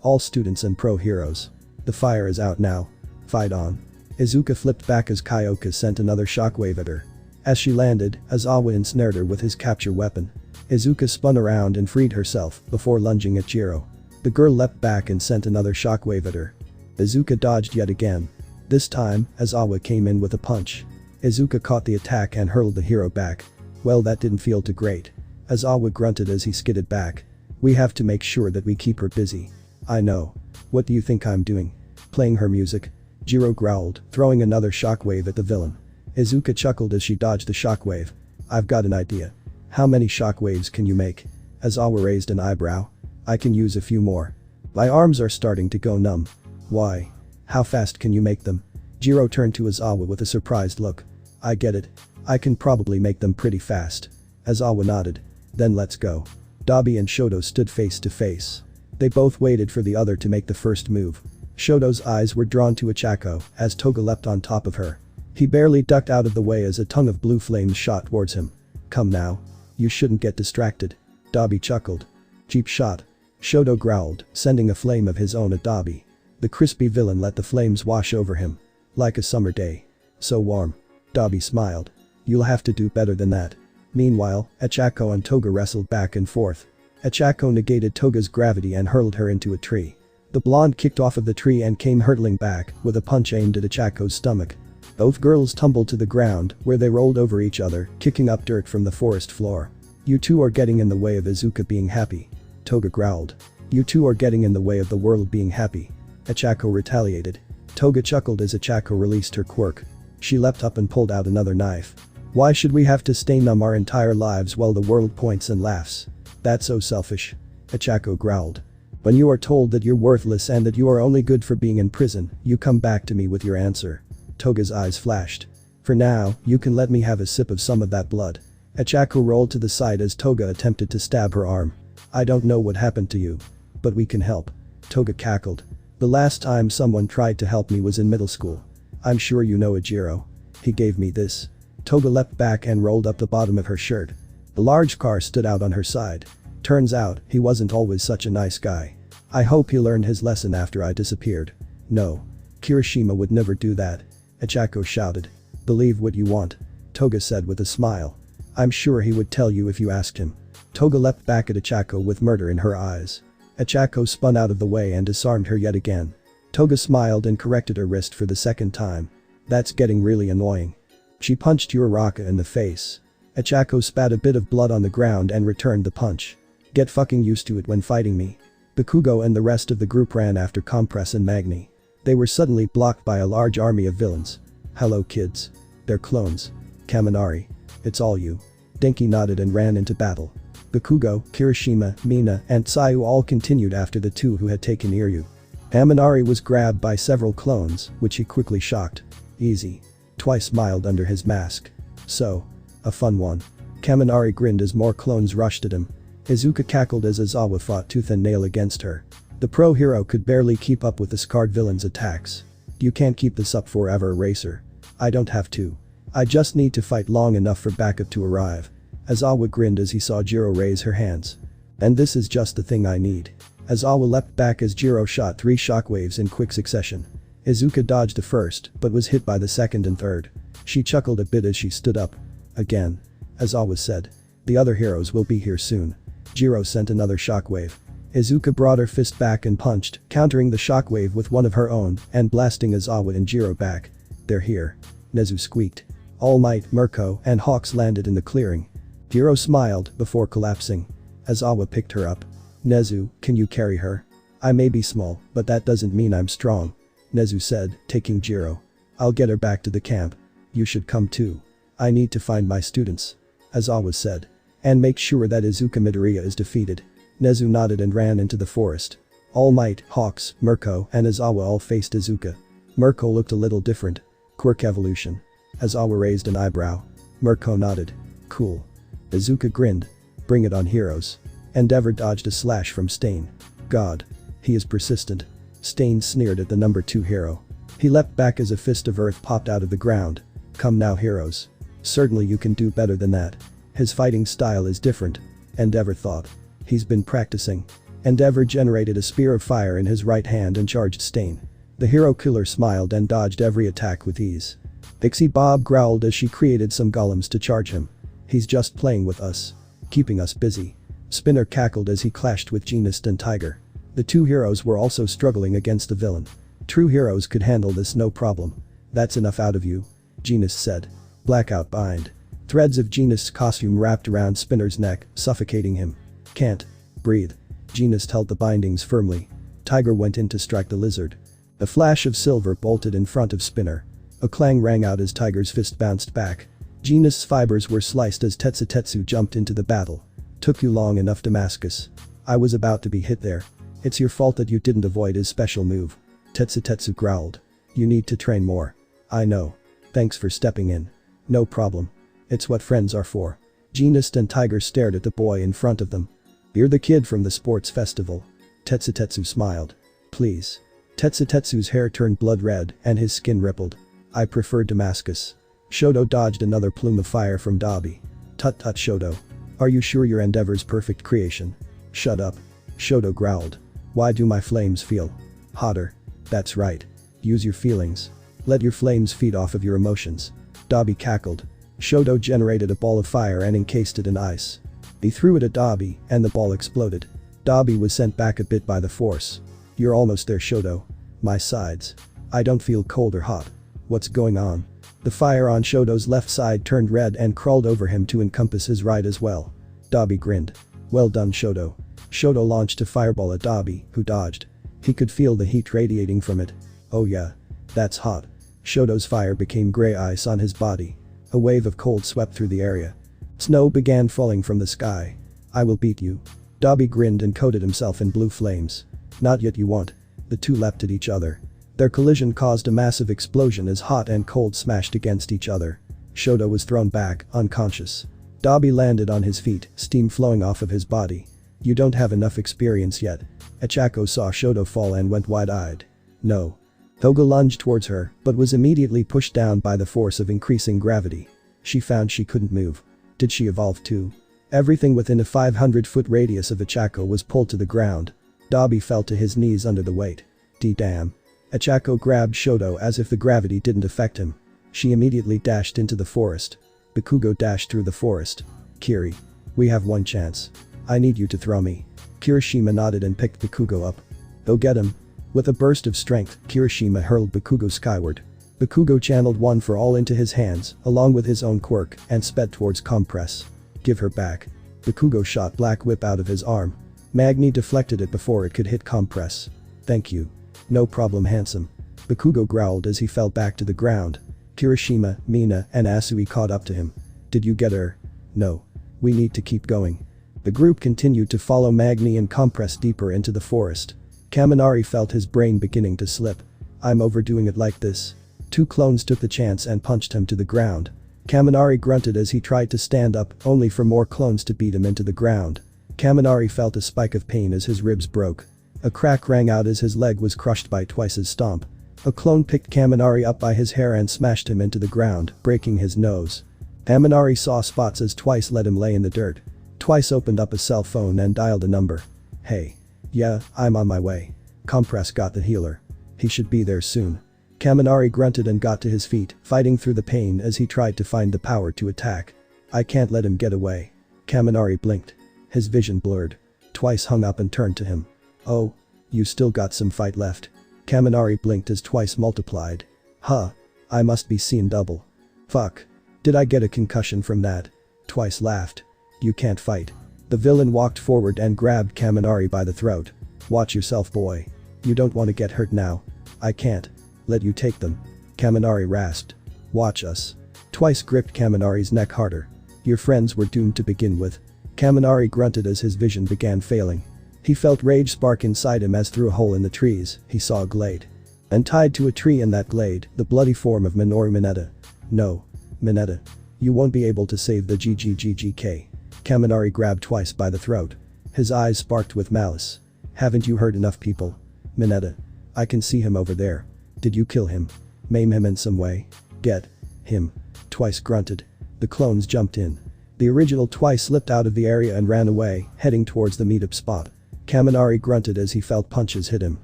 All students and pro heroes. The fire is out now. Fight on. Izuka flipped back as Kyoka sent another shockwave at her. As she landed, Aizawa ensnared her with his capture weapon. Izuka spun around and freed herself before lunging at Jiro. The girl leapt back and sent another shockwave at her. Izuka dodged yet again. This time, Aizawa came in with a punch. Izuka caught the attack and hurled the hero back. Well, that didn't feel too great. Aizawa grunted as he skidded back. We have to make sure that we keep her busy. I know. What do you think I'm doing? Playing her music? Jiro growled, throwing another shockwave at the villain. Izuka chuckled as she dodged the shockwave. I've got an idea. How many shockwaves can you make? Aizawa raised an eyebrow. I can use a few more. My arms are starting to go numb. Why? How fast can you make them? Jiro turned to Aizawa with a surprised look. I get it. I can probably make them pretty fast. Aizawa nodded. Then let's go. Dabi and Shoto stood face to face. They both waited for the other to make the first move. Shoto's eyes were drawn to Ichako as Toga leapt on top of her. He barely ducked out of the way as a tongue of blue flames shot towards him. Come now. You shouldn't get distracted. Dabi chuckled. Cheap shot. Shoto growled, sending a flame of his own at Dabi. The crispy villain let the flames wash over him. Like a summer day. So warm. Dabi smiled. You'll have to do better than that. Meanwhile, Ichako and Toga wrestled back and forth. Ichako negated Toga's gravity and hurled her into a tree. The blonde kicked off of the tree and came hurtling back with a punch aimed at Ichako's stomach. Both girls tumbled to the ground where they rolled over each other, kicking up dirt from the forest floor. You two are getting in the way of Izuka being happy. Toga growled. You two are getting in the way of the world being happy. Ichako retaliated. Toga chuckled as Ichako released her quirk. She leapt up and pulled out another knife. Why should we have to stay numb our entire lives while the world points and laughs? That's so selfish. Ichako growled. When you are told that you're worthless and that you are only good for being in prison, you come back to me with your answer. Toga's eyes flashed. For now, you can let me have a sip of some of that blood. Ichako rolled to the side as Toga attempted to stab her arm. I don't know what happened to you. But we can help. Toga cackled. The last time someone tried to help me was in middle school. I'm sure you know Ijiro. He gave me this. Toga leapt back and rolled up the bottom of her shirt. The large car stood out on her side. Turns out, he wasn't always such a nice guy. I hope he learned his lesson after I disappeared. No. Kiroshima would never do that. Ichako shouted. Believe what you want. Toga said with a smile. I'm sure he would tell you if you asked him. Toga leapt back at Ichako with murder in her eyes. Ichako spun out of the way and disarmed her yet again. Toga smiled and corrected her wrist for the second time. That's getting really annoying. She punched Uraraka in the face. Ichako spat a bit of blood on the ground and returned the punch. Get fucking used to it when fighting me. Bakugo and the rest of the group ran after Compress and Magni. They were suddenly blocked by a large army of villains. Hello kids. They're clones. Kaminari. It's all you. Denki nodded and ran into battle. Bakugo, Kiroshima, Mina, and Tsayu all continued after the two who had taken Iryu. Kaminari was grabbed by several clones, which he quickly shocked. Easy. Twice smiled under his mask. So. A fun one. Kaminari grinned as more clones rushed at him. Izuka cackled as Aizawa fought tooth and nail against her. The pro hero could barely keep up with the scarred villain's attacks. You can't keep this up forever, Eraser. I don't have to. I just need to fight long enough for backup to arrive. Aizawa grinned as he saw Jiro raise her hands. And this is just the thing I need. Aizawa leapt back as Jiro shot 3 shockwaves in quick succession. Izuka dodged the first, but was hit by the second and third. She chuckled a bit as she stood up. Again. Aizawa said. The other heroes will be here soon. Jiro sent another shockwave. Izuka brought her fist back and punched, countering the shockwave with one of her own and blasting Aizawa and Jiro back. They're here. Nezu squeaked. All Might, Mirko, and Hawks landed in the clearing. Jiro smiled before collapsing. Aizawa picked her up. Nezu, can you carry her? I may be small, but that doesn't mean I'm strong. Nezu said, taking Jiro. I'll get her back to the camp. You should come too. I need to find my students. Aizawa said. And make sure that Izuka Midoriya is defeated. Nezu nodded and ran into the forest. All Might, Hawks, Mirko, and Aizawa all faced Izuka. Mirko looked a little different. Quirk evolution. Aizawa raised an eyebrow. Mirko nodded. Cool. Izuka grinned. Bring it on heroes. Endeavor dodged a slash from Stain. God. He is persistent. Stain sneered at the number 2 hero. He leapt back as a fist of earth popped out of the ground. Come now heroes. Certainly you can do better than that. His fighting style is different. Endeavor thought. He's been practicing. Endeavor generated a spear of fire in his right hand and charged Stain. The hero killer smiled and dodged every attack with ease. Pixie Bob growled as she created some golems to charge him. He's just playing with us. Keeping us busy. Spinner cackled as he clashed with Genist and Tiger. The two heroes were also struggling against the villain. True heroes could handle this no problem. That's enough out of you. Genist said. Blackout bind. Threads of Genist's costume wrapped around Spinner's neck, suffocating him. Can't breathe. Genist held the bindings firmly. Tiger went in to strike the lizard. A flash of silver bolted in front of Spinner. A clang rang out as Tiger's fist bounced back. Genist's fibers were sliced as SushuiTemitsu jumped into the battle. Took you long enough, Damascus. I was about to be hit there. It's your fault that you didn't avoid his special move. SushuiTemitsu growled. You need to train more. I know. Thanks for stepping in. No problem. It's what friends are for. Genist and Tiger stared at the boy in front of them. You're the kid from the sports festival. SushuiTemitsu smiled. Please. SushuiTemitsu's hair turned blood red and his skin rippled. I prefer Damascus. Shoto dodged another plume of fire from Dabi. Tut tut, Shoto. Are you sure your endeavor's perfect creation? Shut up. Shoto growled. Why do my flames feel hotter? That's right. Use your feelings. Let your flames feed off of your emotions. Dabi cackled. Shoto generated a ball of fire and encased it in ice. He threw it at Dabi and the ball exploded. Dabi was sent back a bit by the force. You're almost there, Shoto. My sides. I don't feel cold or hot. What's going on? The fire on Shoto's left side turned red and crawled over him to encompass his right as well. Dabi grinned. Well done, Shoto. Shoto launched a fireball at Dabi, who dodged. He could feel the heat radiating from it. Oh yeah. That's hot. Shoto's fire became gray ice on his body. A wave of cold swept through the area. Snow began falling from the sky. I will beat you. Dabi grinned and coated himself in blue flames. Not yet, you won't. The two leapt at each other. Their collision caused a massive explosion as hot and cold smashed against each other. Shoto was thrown back, unconscious. Dabi landed on his feet, steam flowing off of his body. You don't have enough experience yet. Ichako saw Shoto fall and went wide-eyed. No. Toga lunged towards her, but was immediately pushed down by the force of increasing gravity. She found she couldn't move. Did she evolve too? Everything within a 500-foot radius of Ichako was pulled to the ground. Dabi fell to his knees under the weight. Damn. Ichako grabbed Shoto as if the gravity didn't affect him. She immediately dashed into the forest. Bakugo dashed through the forest. Kiri. We have one chance. I need you to throw me. Kiroshima nodded and picked Bakugo up. Go get him. With a burst of strength, Kiroshima hurled Bakugo skyward. Bakugo channeled one for all into his hands, along with his own quirk, and sped towards Compress. Give her back. Bakugo shot Black Whip out of his arm. Magni deflected it before it could hit Compress. Thank you. No problem, handsome. Bakugo growled as he fell back to the ground. Kiroshima, Mina, and Asui caught up to him. Did you get her? No. We need to keep going. The group continued to follow Magni and Compress deeper into the forest. Kaminari felt his brain beginning to slip. I'm overdoing it like this. Two clones took the chance and punched him to the ground. Kaminari grunted as he tried to stand up, only for more clones to beat him into the ground. Kaminari felt a spike of pain as his ribs broke. A crack rang out as his leg was crushed by Twice's stomp. A clone picked Kaminari up by his hair and smashed him into the ground, breaking his nose. Kaminari saw spots as Twice let him lay in the dirt. Twice opened up a cell phone and dialed a number. Hey. Yeah, I'm on my way. Compress got the healer. He should be there soon. Kaminari grunted and got to his feet, fighting through the pain as he tried to find the power to attack. I can't let him get away. Kaminari blinked. His vision blurred. Twice hung up and turned to him. Oh. You still got some fight left. Kaminari blinked as Twice multiplied. Huh. I must be seeing double. Fuck. Did I get a concussion from that? Twice laughed. You can't fight. The villain walked forward and grabbed Kaminari by the throat. Watch yourself, boy. You don't want to get hurt now. I can't let you take them. Kaminari rasped. Watch us. Twice gripped Kaminari's neck harder. Your friends were doomed to begin with. Kaminari grunted as his vision began failing. He felt rage spark inside him as through a hole in the trees, he saw a glade. And tied to a tree in that glade, the bloody form of Minoru Mineta. No. Mineta. You won't be able to save the GGGGK. Kaminari grabbed Twice by the throat. His eyes sparked with malice. Haven't you heard enough, people? Mineta. I can see him over there. Did you kill him? Maim him in some way? Get him. Twice grunted. The clones jumped in. The original Twice slipped out of the area and ran away, heading towards the meetup spot. Kaminari grunted as he felt punches hit him.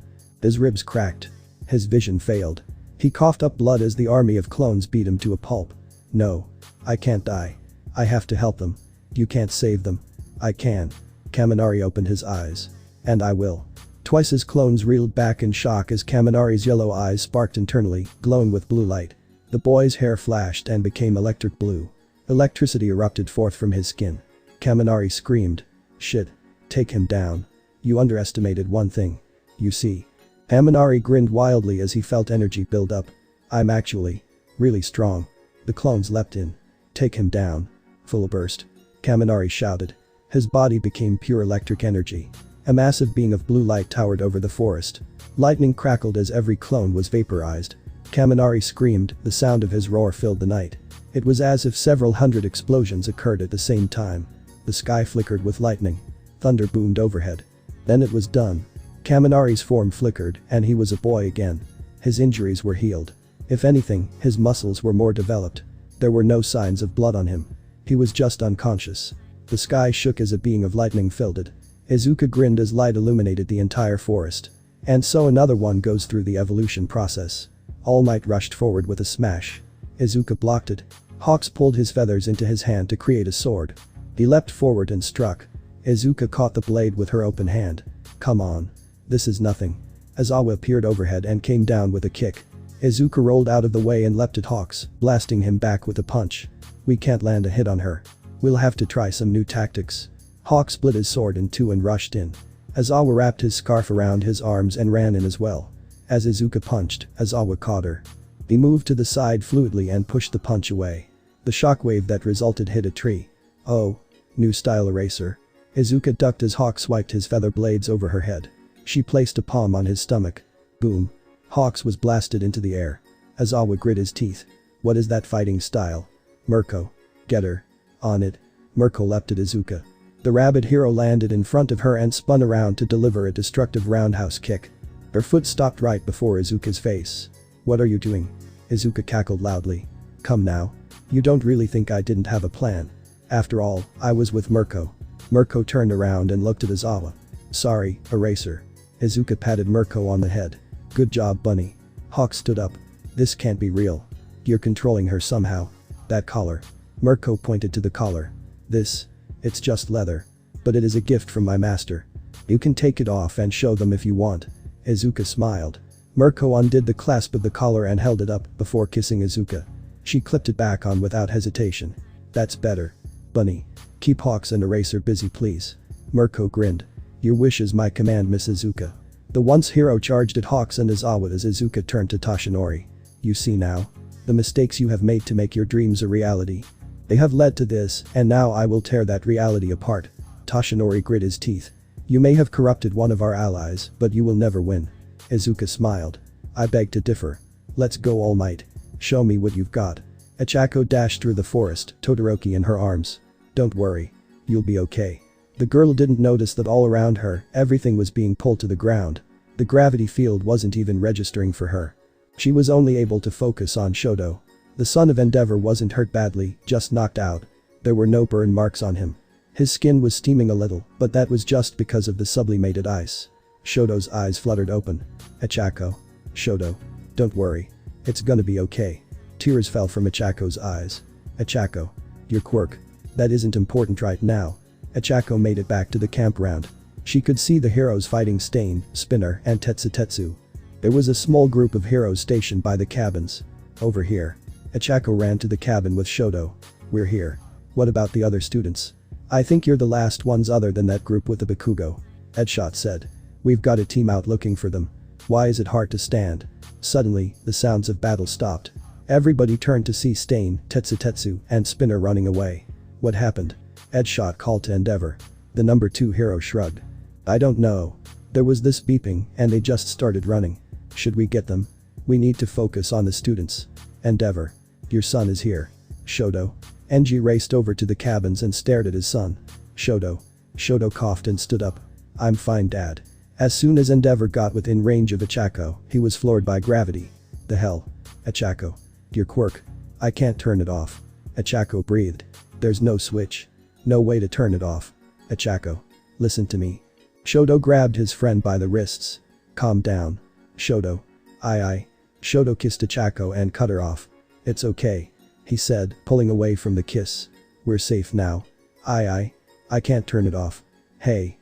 His ribs cracked. His vision failed. He coughed up blood as the army of clones beat him to a pulp. No. I can't die. I have to help them. You can't save them. I can. Kaminari opened his eyes. And I will. Twice his clones reeled back in shock as Kaminari's yellow eyes sparked internally, glowing with blue light. The boy's hair flashed and became electric blue. Electricity erupted forth from his skin. Kaminari screamed. Shit. Take him down. You underestimated one thing. You see. Kaminari grinned wildly as he felt energy build up. I'm actually really strong. The clones leapt in. Take him down. Full burst. Kaminari shouted. His body became pure electric energy. A massive being of blue light towered over the forest. Lightning crackled as every clone was vaporized. Kaminari screamed, the sound of his roar filled the night. It was as if several hundred explosions occurred at the same time. The sky flickered with lightning. Thunder boomed overhead. Then it was done. Kaminari's form flickered and he was a boy again. His injuries were healed. If anything, his muscles were more developed. There were no signs of blood on him. He was just unconscious. The sky shook as a being of lightning filled it. Izuka grinned as light illuminated the entire forest. And so another one goes through the evolution process. All Might rushed forward with a smash. Izuka blocked it. Hawks pulled his feathers into his hand to create a sword. He leapt forward and struck. Izuka caught the blade with her open hand. Come on. This is nothing. Aizawa appeared overhead and came down with a kick. Izuka rolled out of the way and leapt at Hawks, blasting him back with a punch. We can't land a hit on her. We'll have to try some new tactics. Hawk split his sword in two and rushed in. Aizawa wrapped his scarf around his arms and ran in as well. As Izuka punched, Aizawa caught her. He moved to the side fluidly and pushed the punch away. The shockwave that resulted hit a tree. Oh. New style eraser. Izuka ducked as Hawk swiped his feather blades over her head. She placed a palm on his stomach. Boom. Hawks was blasted into the air. Aizawa grit his teeth. What is that fighting style? Mirko. Get her. On it. Mirko leapt at Izuka. The rabbit hero landed in front of her and spun around to deliver a destructive roundhouse kick. Her foot stopped right before Izuka's face. What are you doing? Izuka cackled loudly. Come now. You don't really think I didn't have a plan. After all, I was with Mirko. Mirko turned around and looked at Aizawa. Sorry, eraser. Izuka patted Mirko on the head. Good job, bunny. Hawk stood up. This can't be real. You're controlling her somehow. That collar. Mirko pointed to the collar. It's just leather. But it is a gift from my master. You can take it off and show them if you want. Izuka smiled. Mirko undid the clasp of the collar and held it up before kissing Izuka. She clipped it back on without hesitation. That's better. Bunny. Keep Hawks and Eraser busy please. Mirko grinned. Your wish is my command, Miss Izuka. The once hero charged at Hawks and Aizawa as Izuka turned to Toshinori. You see now? The mistakes you have made to make your dreams a reality. They have led to this, and now I will tear that reality apart. Toshinori grit his teeth. You may have corrupted one of our allies, but you will never win. Izuka smiled. I beg to differ. Let's go All Might. Show me what you've got. Ichako dashed through the forest, Todoroki in her arms. Don't worry. You'll be okay. The girl didn't notice that all around her, everything was being pulled to the ground. The gravity field wasn't even registering for her. She was only able to focus on Shoto. The son of Endeavor wasn't hurt badly, just knocked out. There were no burn marks on him. His skin was steaming a little, but that was just because of the sublimated ice. Shoto's eyes fluttered open. Ichako. Shoto. Don't worry. It's gonna be okay. Tears fell from Ichako's eyes. Ichako. Your quirk. That isn't important right now. Ichako made it back to the campground. She could see the heroes fighting Stain, Spinner, and Tetsutetsu. There was a small group of heroes stationed by the cabins. Over here. Ichako ran to the cabin with Shoto. We're here. What about the other students? I think you're the last ones other than that group with the Bakugo. Edshot said. We've got a team out looking for them. Why is it hard to stand? Suddenly, the sounds of battle stopped. Everybody turned to see Stain, Tetsutetsu, and Spinner running away. What happened? Edshot called to Endeavor. The number 2 hero shrugged. I don't know. There was this beeping and they just started running. Should we get them? We need to focus on the students. Endeavor. Your son is here. Shoto. Enji raced over to the cabins and stared at his son. Shoto. Shoto coughed and stood up. I'm fine, Dad. As soon as Endeavor got within range of Ichako, he was floored by gravity. The hell? Ichako. Your quirk. I can't turn it off. Ichako breathed. There's no switch. No way to turn it off. Ichako. Listen to me. Shoto grabbed his friend by the wrists. Calm down. Shoto. Aye. Shoto kissed Ichako and cut her off. "It's okay," he said, pulling away from the kiss. "We're safe now." I can't turn it off." Hey.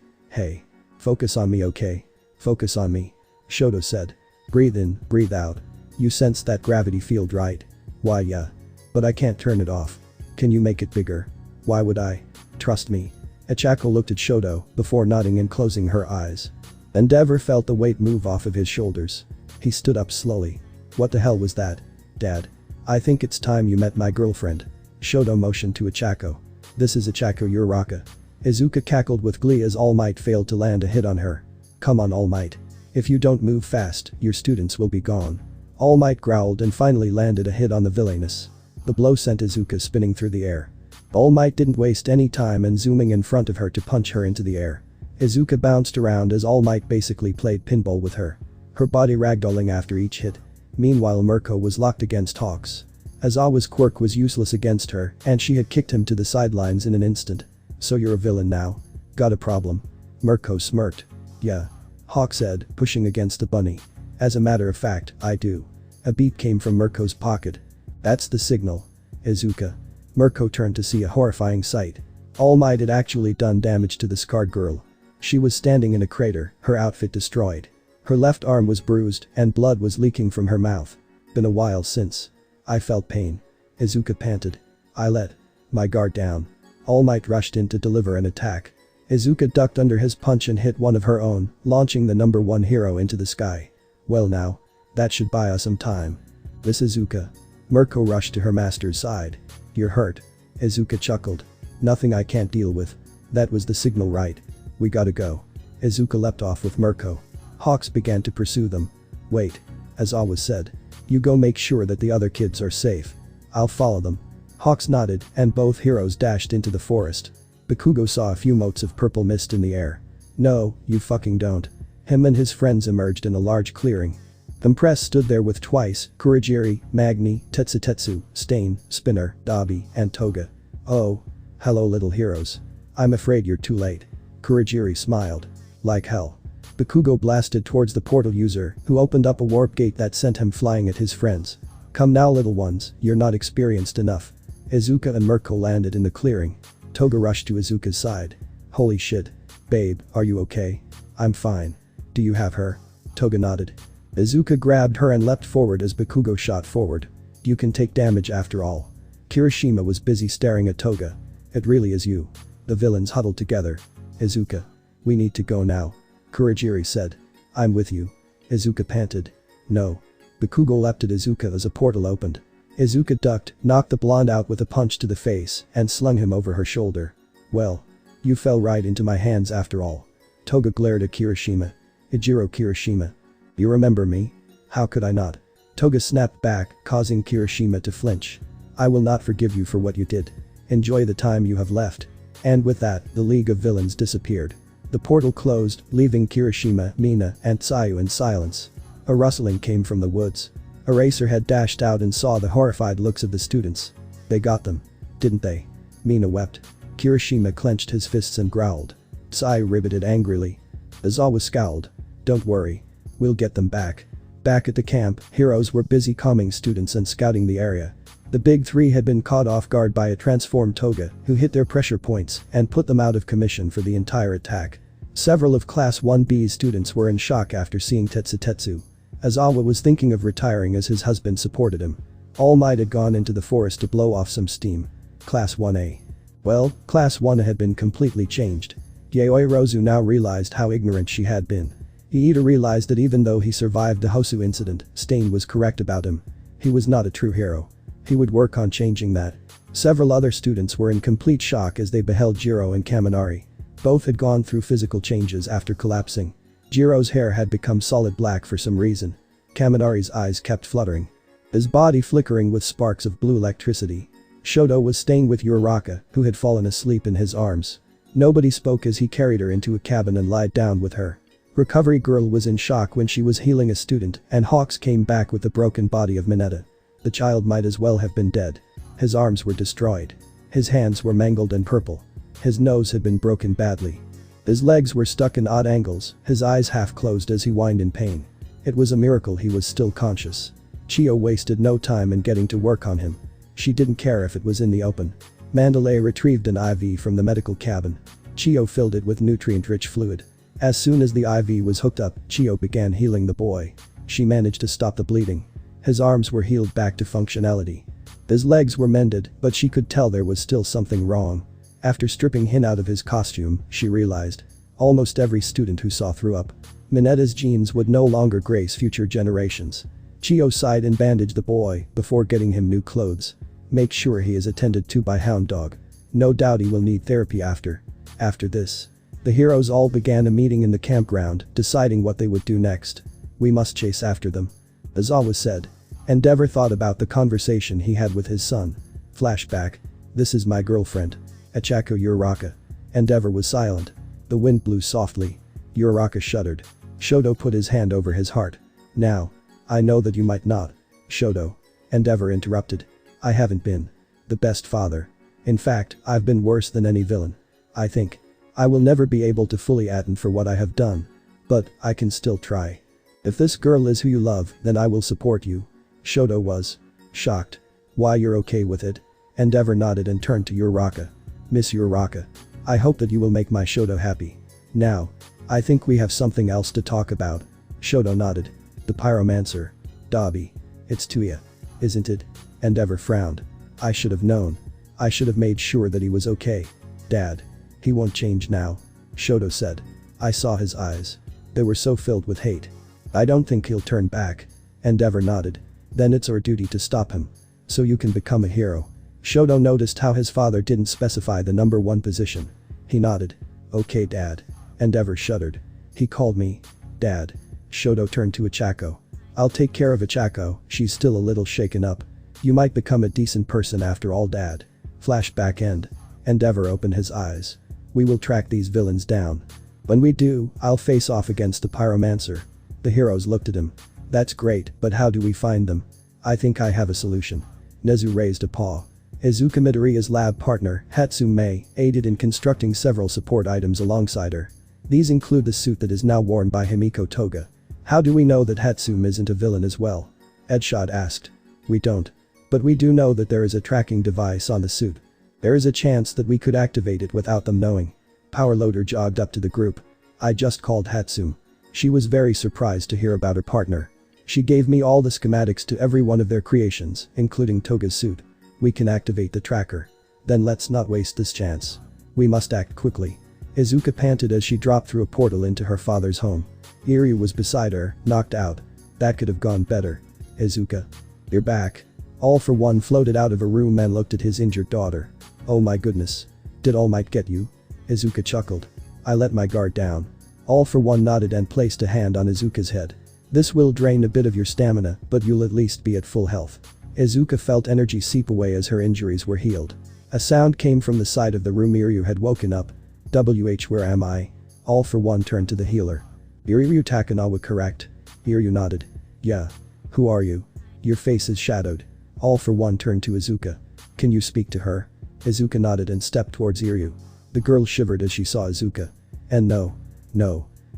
Focus on me, okay? Focus on me," Shoto said. "Breathe in, breathe out. You sense that gravity field, right?" "Why, yeah. But I can't turn it off." "Can you make it bigger?" "Why would I?" "Trust me." Ichako looked at Shoto before nodding and closing her eyes. Endeavor felt the weight move off of his shoulders. He stood up slowly. "What the hell was that?" "Dad. I think it's time you met my girlfriend." Shoto motioned to Ichako. "This is Ichako Uraraka." Izuka cackled with glee as All Might failed to land a hit on her. "Come on, All Might. If you don't move fast, your students will be gone." All Might growled and finally landed a hit on the villainess. The blow sent Izuka spinning through the air. All Might didn't waste any time and zooming in front of her to punch her into the air. Izuka bounced around as All Might basically played pinball with her. Her body ragdolling after each hit. Meanwhile, Mirko was locked against Hawks. Azawa's quirk was useless against her and she had kicked him to the sidelines in an instant. "So you're a villain now? Got a problem?" Mirko smirked. "Yeah," Hawk said, pushing against the bunny. "As a matter of fact, I do." A beep came from Mirko's pocket. "That's the signal. Izuka." Mirko turned to see a horrifying sight. All Might had actually done damage to the scarred girl. She was standing in a crater, her outfit destroyed. Her left arm was bruised and blood was leaking from her mouth. "Been a while since. I felt pain." Izuka panted. "I let my guard down." All Might rushed in to deliver an attack. Izuka ducked under his punch and hit one of her own, launching the number 1 hero into the sky. "Well now. That should buy us some time." "This Izuka." Mirko rushed to her master's side. "You're hurt." Izuka chuckled. "Nothing I can't deal with." "That was the signal, right? We gotta go." Izuka leapt off with Mirko. Hawks began to pursue them. "Wait." Azawa said. "You go make sure that the other kids are safe. I'll follow them." Hawks nodded and both heroes dashed into the forest. Bakugo saw a few motes of purple mist in the air. "No, you fucking don't." Him and his friends emerged in a large clearing. Compress stood there with Twice, Kurogiri, Magni, Tetsutetsu, Stain, Spinner, Dabi, and Toga. "Oh. Hello, little heroes. I'm afraid you're too late." Kurogiri smiled. "Like hell." Bakugo blasted towards the portal user, who opened up a warp gate that sent him flying at his friends. "Come now, little ones, you're not experienced enough." Izuka and Mirko landed in the clearing. Toga rushed to Izuka's side. "Holy shit. Babe, are you okay?" "I'm fine. Do you have her?" Toga nodded. Izuka grabbed her and leapt forward as Bakugo shot forward. "You can take damage after all." Kiroshima was busy staring at Toga. "It really is you." The villains huddled together. "Izuka. We need to go now." Kurogiri said. "I'm with you." Izuka panted. "No." Bakugo leapt at Izuka as a portal opened. Izuka ducked, knocked the blonde out with a punch to the face, and slung him over her shoulder. "Well. You fell right into my hands after all." Toga glared at Kiroshima. "Ijiro Kiroshima. You remember me?" "How could I not?" Toga snapped back, causing Kiroshima to flinch. "I will not forgive you for what you did. Enjoy the time you have left." And with that, the League of Villains disappeared. The portal closed, leaving Kiroshima, Mina, and Tsuyu in silence. A rustling came from the woods. Eraserhead dashed out and saw the horrified looks of the students. "They got them. Didn't they?" Mina wept. Kiroshima clenched his fists and growled. Tsuyu riveted angrily. Azawa scowled. "Don't worry. We'll get them back." Back at the camp, heroes were busy calming students and scouting the area. The big three had been caught off guard by a transformed Toga, who hit their pressure points and put them out of commission for the entire attack. Several of Class 1B's students were in shock after seeing Tetsutetsu. Azawa was thinking of retiring as his husband supported him. All Might had gone into the forest to blow off some steam. Class 1A. Well, Class 1A had been completely changed. Yayoi Rozu now realized how ignorant she had been. Iida realized that even though he survived the Hosu incident, Stain was correct about him. He was not a true hero. He would work on changing that. Several other students were in complete shock as they beheld Jiro and Kaminari. Both had gone through physical changes after collapsing. Jiro's hair had become solid black for some reason. Kaminari's eyes kept fluttering. His body flickering with sparks of blue electricity. Shoto was staying with Uraraka, who had fallen asleep in his arms. Nobody spoke as he carried her into a cabin and lied down with her. Recovery Girl was in shock when she was healing a student, and Hawks came back with the broken body of Mineta. The child might as well have been dead. His arms were destroyed. His hands were mangled and purple. His nose had been broken badly. His legs were stuck in odd angles, his eyes half closed as he whined in pain. It was a miracle he was still conscious. Chiyo wasted no time in getting to work on him. She didn't care if it was in the open. Mandalay retrieved an IV from the medical cabin. Chiyo filled it with nutrient-rich fluid. As soon as the IV was hooked up, Chiyo began healing the boy. She managed to stop the bleeding. His arms were healed back to functionality. His legs were mended, but she could tell there was still something wrong. After stripping Hin out of his costume, she realized. Almost every student who saw threw up. Minetta's genes would no longer grace future generations. Chiyo sighed and bandaged the boy before getting him new clothes. Make sure he is attended to by Hound Dog. No doubt he will need therapy after. After this. The heroes all began a meeting in the campground, deciding what they would do next. We must chase after them. Aizawa said. Endeavor thought about the conversation he had with his son. Flashback. This is my girlfriend. Achako Uraraka. Endeavor was silent. The wind blew softly. Uraraka shuddered. Shoto put his hand over his heart. Now. I know that you might not. Shoto. Endeavor interrupted. I haven't been the best father. In fact, I've been worse than any villain. I think I will never be able to fully atone for what I have done. But I can still try. If this girl is who you love, then I will support you. Shoto was shocked. Why, you're okay with it? Endeavor nodded and turned to Uraraka. Miss Uraraka. I hope that you will make my Shoto happy. Now. I think we have something else to talk about. Shoto nodded. The pyromancer. Dabi. It's Tuya. Isn't it? Endeavor frowned. I should have known. I should have made sure that he was okay. Dad. He won't change now. Shoto said. I saw his eyes. They were so filled with hate. I don't think he'll turn back. Endeavor nodded. Then it's our duty to stop him. So you can become a hero. Shoto noticed how his father didn't specify the number 1 position. He nodded. Okay, Dad. Endeavor shuddered. He called me Dad. Shoto turned to Achako. I'll take care of Achako, she's still a little shaken up. You might become a decent person after all, Dad. Flashback end. Endeavor opened his eyes. We will track these villains down. When we do, I'll face off against the pyromancer. The heroes looked at him. That's great, but how do we find them? I think I have a solution. Nezu raised a paw. Izuka Midoriya's lab partner, Hatsume Mei, aided in constructing several support items alongside her. These include the suit that is now worn by Himiko Toga. How do we know that Hatsume isn't a villain as well? Edshot asked. We don't. But we do know that there is a tracking device on the suit. There is a chance that we could activate it without them knowing. Powerloader jogged up to the group. I just called Hatsume. She was very surprised to hear about her partner. She gave me all the schematics to every one of their creations, including Toga's suit. We can activate the tracker. Then let's not waste this chance. We must act quickly. Izuka panted as she dropped through a portal into her father's home. Iryu was beside her, knocked out. That could have gone better. Izuka. You're back. All for One floated out of a room and looked at his injured daughter. Oh my goodness. Did All Might get you? Izuka chuckled. I let my guard down. All for One nodded and placed a hand on Izuka's head. This will drain a bit of your stamina, but you'll at least be at full health. Izuka felt energy seep away as her injuries were healed. A sound came from the side of the room. Iryu had woken up. Where am I? All for One turned to the healer. Iryu Takanawa, correct? Iryu nodded. Yeah. Who are you? Your face is shadowed. All for One turned to Izuka. Can you speak to her? Izuka nodded and stepped towards Iryu. The girl shivered as she saw Izuka. And no.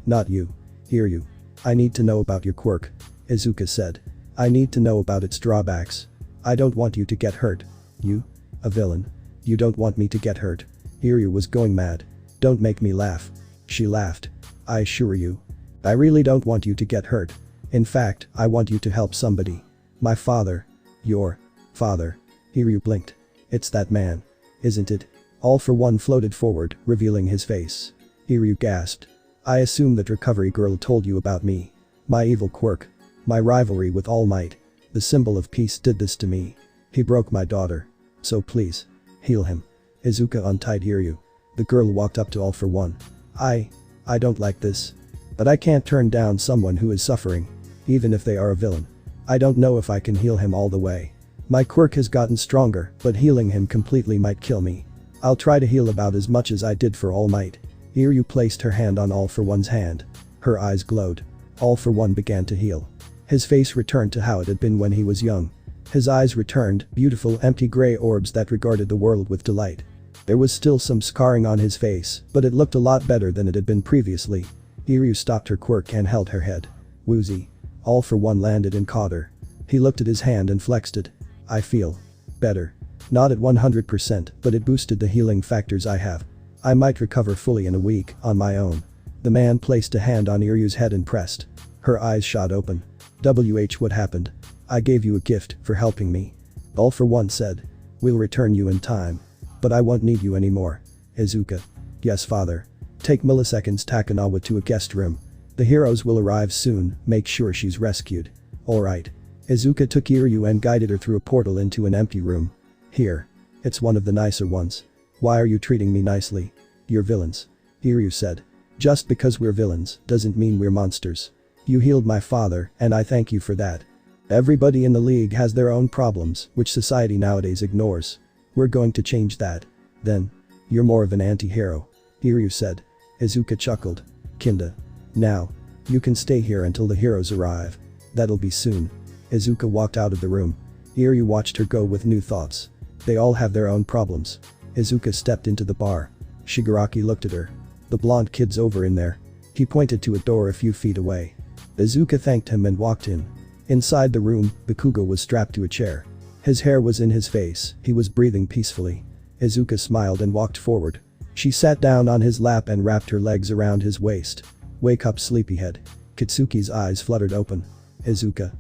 Not you. Iryu. I need to know about your quirk. Izuka said. I need to know about its drawbacks. I don't want you to get hurt. You? A villain. You don't want me to get hurt. Iryu was going mad. Don't make me laugh. She laughed. I assure you. I really don't want you to get hurt. In fact, I want you to help somebody. My father. Your father. Iryu blinked. It's that man. Isn't it? All for One floated forward, revealing his face. Iryu gasped. I assume that Recovery Girl told you about me. My evil quirk. My rivalry with All Might. The symbol of peace did this to me. He broke my daughter. So please. Heal him. Izuka untied Iryu. The girl walked up to All for One. I don't like this. But I can't turn down someone who is suffering. Even if they are a villain. I don't know if I can heal him all the way. My quirk has gotten stronger, but healing him completely might kill me. I'll try to heal about as much as I did for All Might. Iryu placed her hand on All for One's hand. Her eyes glowed. All for One began to heal. His face returned to how it had been when he was young. His eyes returned, beautiful empty gray orbs that regarded the world with delight. There was still some scarring on his face, but it looked a lot better than it had been previously. Iryu stopped her quirk and held her head. Woozy. All for One landed and caught her. He looked at his hand and flexed it. I feel better. Not at 100%, but it boosted the healing factors I have. I might recover fully in a week, on my own. The man placed a hand on Iryu's head and pressed. Her eyes shot open. What happened? I gave you a gift for helping me. All for One said. We'll return you in time. But I won't need you anymore. Izuka. Yes, father. Take milliseconds Takanawa to a guest room. The heroes will arrive soon, make sure she's rescued. Alright. Izuka took Iryu and guided her through a portal into an empty room. Here. It's one of the nicer ones. Why are you treating me nicely? You're villains. Iryu said. Just because we're villains doesn't mean we're monsters. You healed my father, and I thank you for that. Everybody in the league has their own problems, which society nowadays ignores. We're going to change that. Then. You're more of an anti-hero. Iryu said. Izuka chuckled. Kinda. Now. You can stay here until the heroes arrive. That'll be soon. Izuka walked out of the room. Iryu watched her go with new thoughts. They all have their own problems. Izuka stepped into the bar. Shigaraki looked at her. The blonde kid's over in there. He pointed to a door a few feet away. Izuka thanked him and walked in. Inside the room, Bakugo was strapped to a chair. His hair was in his face, he was breathing peacefully. Izuka smiled and walked forward. She sat down on his lap and wrapped her legs around his waist. Wake up, sleepyhead. Katsuki's eyes fluttered open. Izuka.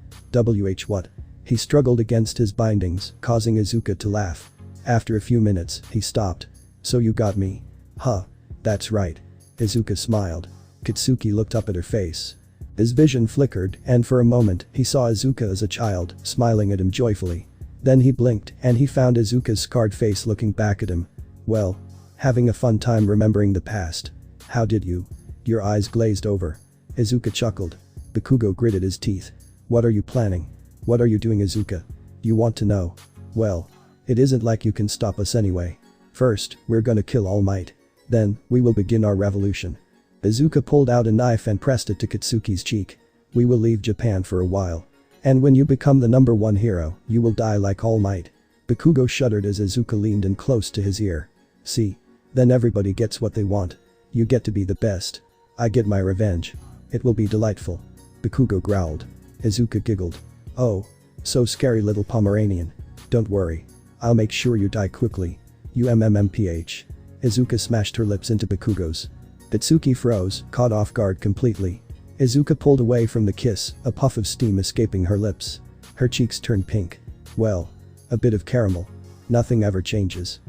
What? He struggled against his bindings, causing Izuka to laugh. After a few minutes, he stopped. So you got me? Huh. That's right. Izuka smiled. Katsuki looked up at her face. His vision flickered, and for a moment, he saw Izuka as a child, smiling at him joyfully. Then he blinked, and he found Izuka's scarred face looking back at him. Well. Having a fun time remembering the past. How did you? Your eyes glazed over. Izuka chuckled. Bakugo gritted his teeth. What are you planning? What are you doing, Izuka? You want to know? Well. It isn't like you can stop us anyway. First, we're gonna kill All Might. Then, we will begin our revolution. Izuka pulled out a knife and pressed it to Katsuki's cheek. We will leave Japan for a while. And when you become the #1 hero, you will die like All Might. Bakugo shuddered as Izuka leaned in close to his ear. See? Then everybody gets what they want. You get to be the best. I get my revenge. It will be delightful. Bakugo growled. Izuka giggled. Oh. So scary, little Pomeranian. Don't worry. I'll make sure you die quickly. You MMMPH. Izuka smashed her lips into Bakugo's. Itsuki froze, caught off guard completely. Izuka pulled away from the kiss, a puff of steam escaping her lips. Her cheeks turned pink. Well. A bit of caramel. Nothing ever changes.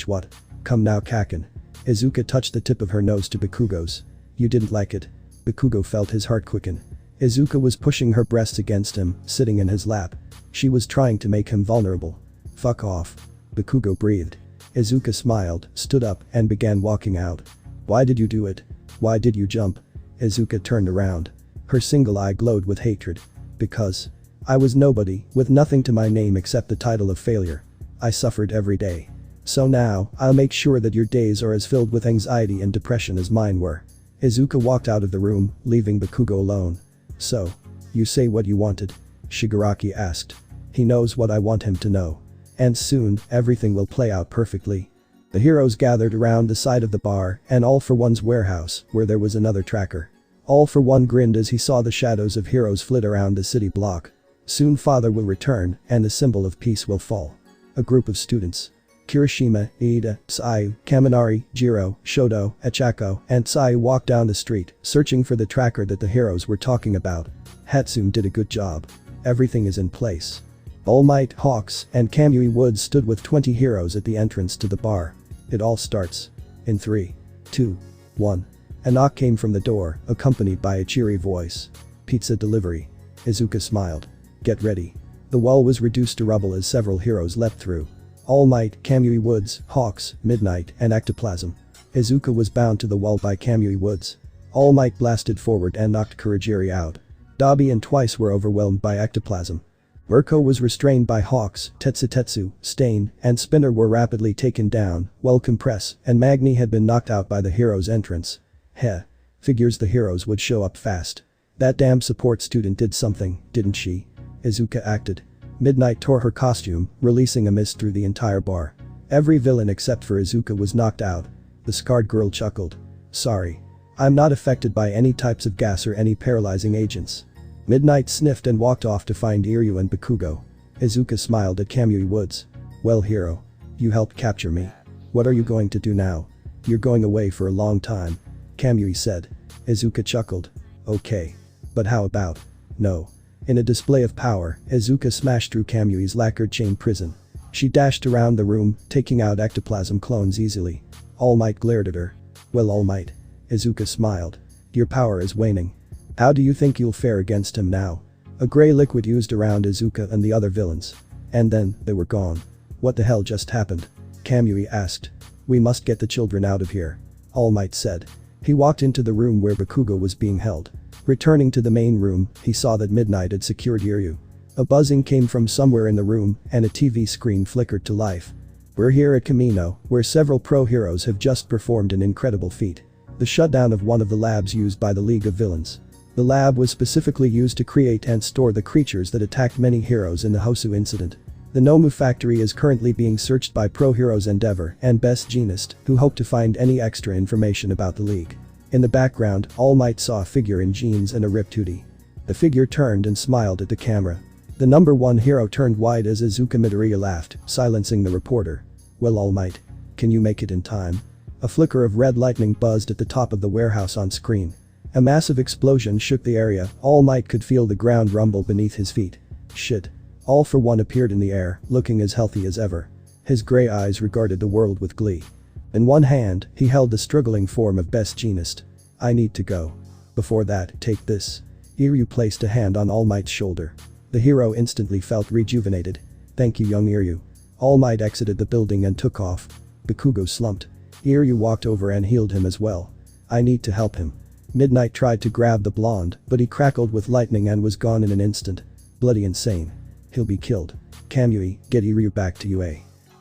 What? Come now, Kaken. Izuka touched the tip of her nose to Bakugo's. You didn't like it. Bakugo felt his heart quicken. Izuka was pushing her breasts against him, sitting in his lap. She was trying to make him vulnerable. Fuck off. Bakugo breathed. Izuka smiled, stood up, and began walking out. Why did you do it? Why did you jump? Izuka turned around. Her single eye glowed with hatred. Because. I was nobody, with nothing to my name except the title of failure. I suffered every day. So now, I'll make sure that your days are as filled with anxiety and depression as mine were. Izuka walked out of the room, leaving Bakugo alone. So. You say what you wanted? Shigaraki asked. He knows what I want him to know. And soon, everything will play out perfectly. The heroes gathered around the side of the bar and All for One's warehouse, where there was another tracker. All for One grinned as he saw the shadows of heroes flit around the city block. Soon father will return, and the symbol of peace will fall. A group of students. Kiroshima, Iida, Tsuyu, Kaminari, Jiro, Shoto, Achako, and Tsuyu walked down the street, searching for the tracker that the heroes were talking about. Hatsune did a good job. Everything is in place. All Might, Hawks, and Kamui Woods stood with 20 heroes at the entrance to the bar. It all starts. In 3, 2, 1. A knock came from the door, accompanied by a cheery voice. Pizza delivery. Izuka smiled. Get ready. The wall was reduced to rubble as several heroes leapt through. All Might, Kamui Woods, Hawks, Midnight, and Ectoplasm. Izuka was bound to the wall by Kamui Woods. All Might blasted forward and knocked Kurogiri out. Dabi and Twice were overwhelmed by Ectoplasm. Mirko was restrained by Hawks, Tetsutetsu, Stain, and Spinner were rapidly taken down, while Compress and Magni had been knocked out by the heroes' entrance. Heh. Figures the heroes would show up fast. That damn support student did something, didn't she? Izuka acted. Midnight tore her costume, releasing a mist through the entire bar. Every villain except for Izuka was knocked out. The scarred girl chuckled. Sorry. I'm not affected by any types of gas or any paralyzing agents. Midnight sniffed and walked off to find Iryu and Bakugo. Izuka smiled at Kamui Woods. Well hero. You helped capture me. What are you going to do now? You're going away for a long time. Kamui said. Izuka chuckled. Okay. But how about? No. In a display of power, Izuka smashed through Kamui's lacquered chain prison. She dashed around the room, taking out ectoplasm clones easily. All Might glared at her. Well All Might. Izuka smiled. Your power is waning. How do you think you'll fare against him now? A grey liquid oozed around Izuka and the other villains. And then, they were gone. What the hell just happened? Kamui asked. We must get the children out of here. All Might said. He walked into the room where Bakugo was being held. Returning to the main room, he saw that Midnight had secured Iryu. A buzzing came from somewhere in the room, and a TV screen flickered to life. We're here at Kamino, where several pro heroes have just performed an incredible feat. The shutdown of one of the labs used by the League of Villains. The lab was specifically used to create and store the creatures that attacked many heroes in the Hosu incident. The Nomu factory is currently being searched by Pro Heroes Endeavor and Best Jeanist, who hope to find any extra information about the League. In the background, All Might saw a figure in jeans and a ripped hoodie. The figure turned and smiled at the camera. The number one hero turned wide as Izuka Midoriya laughed, silencing the reporter. Well All Might. Can you make it in time? A flicker of red lightning buzzed at the top of the warehouse on screen. A massive explosion shook the area. All Might could feel the ground rumble beneath his feet. Shit. All for One appeared in the air, looking as healthy as ever. His grey eyes regarded the world with glee. In one hand, he held the struggling form of Best Jeanist. I need to go. Before that, take this. Iryu placed a hand on All Might's shoulder. The hero instantly felt rejuvenated. Thank you young Iryu. All Might exited the building and took off. Bakugo slumped. Iryu walked over and healed him as well. I need to help him. Midnight tried to grab the blonde, but he crackled with lightning and was gone in an instant. Bloody insane. He'll be killed. Kamui, get Iryu back to UA.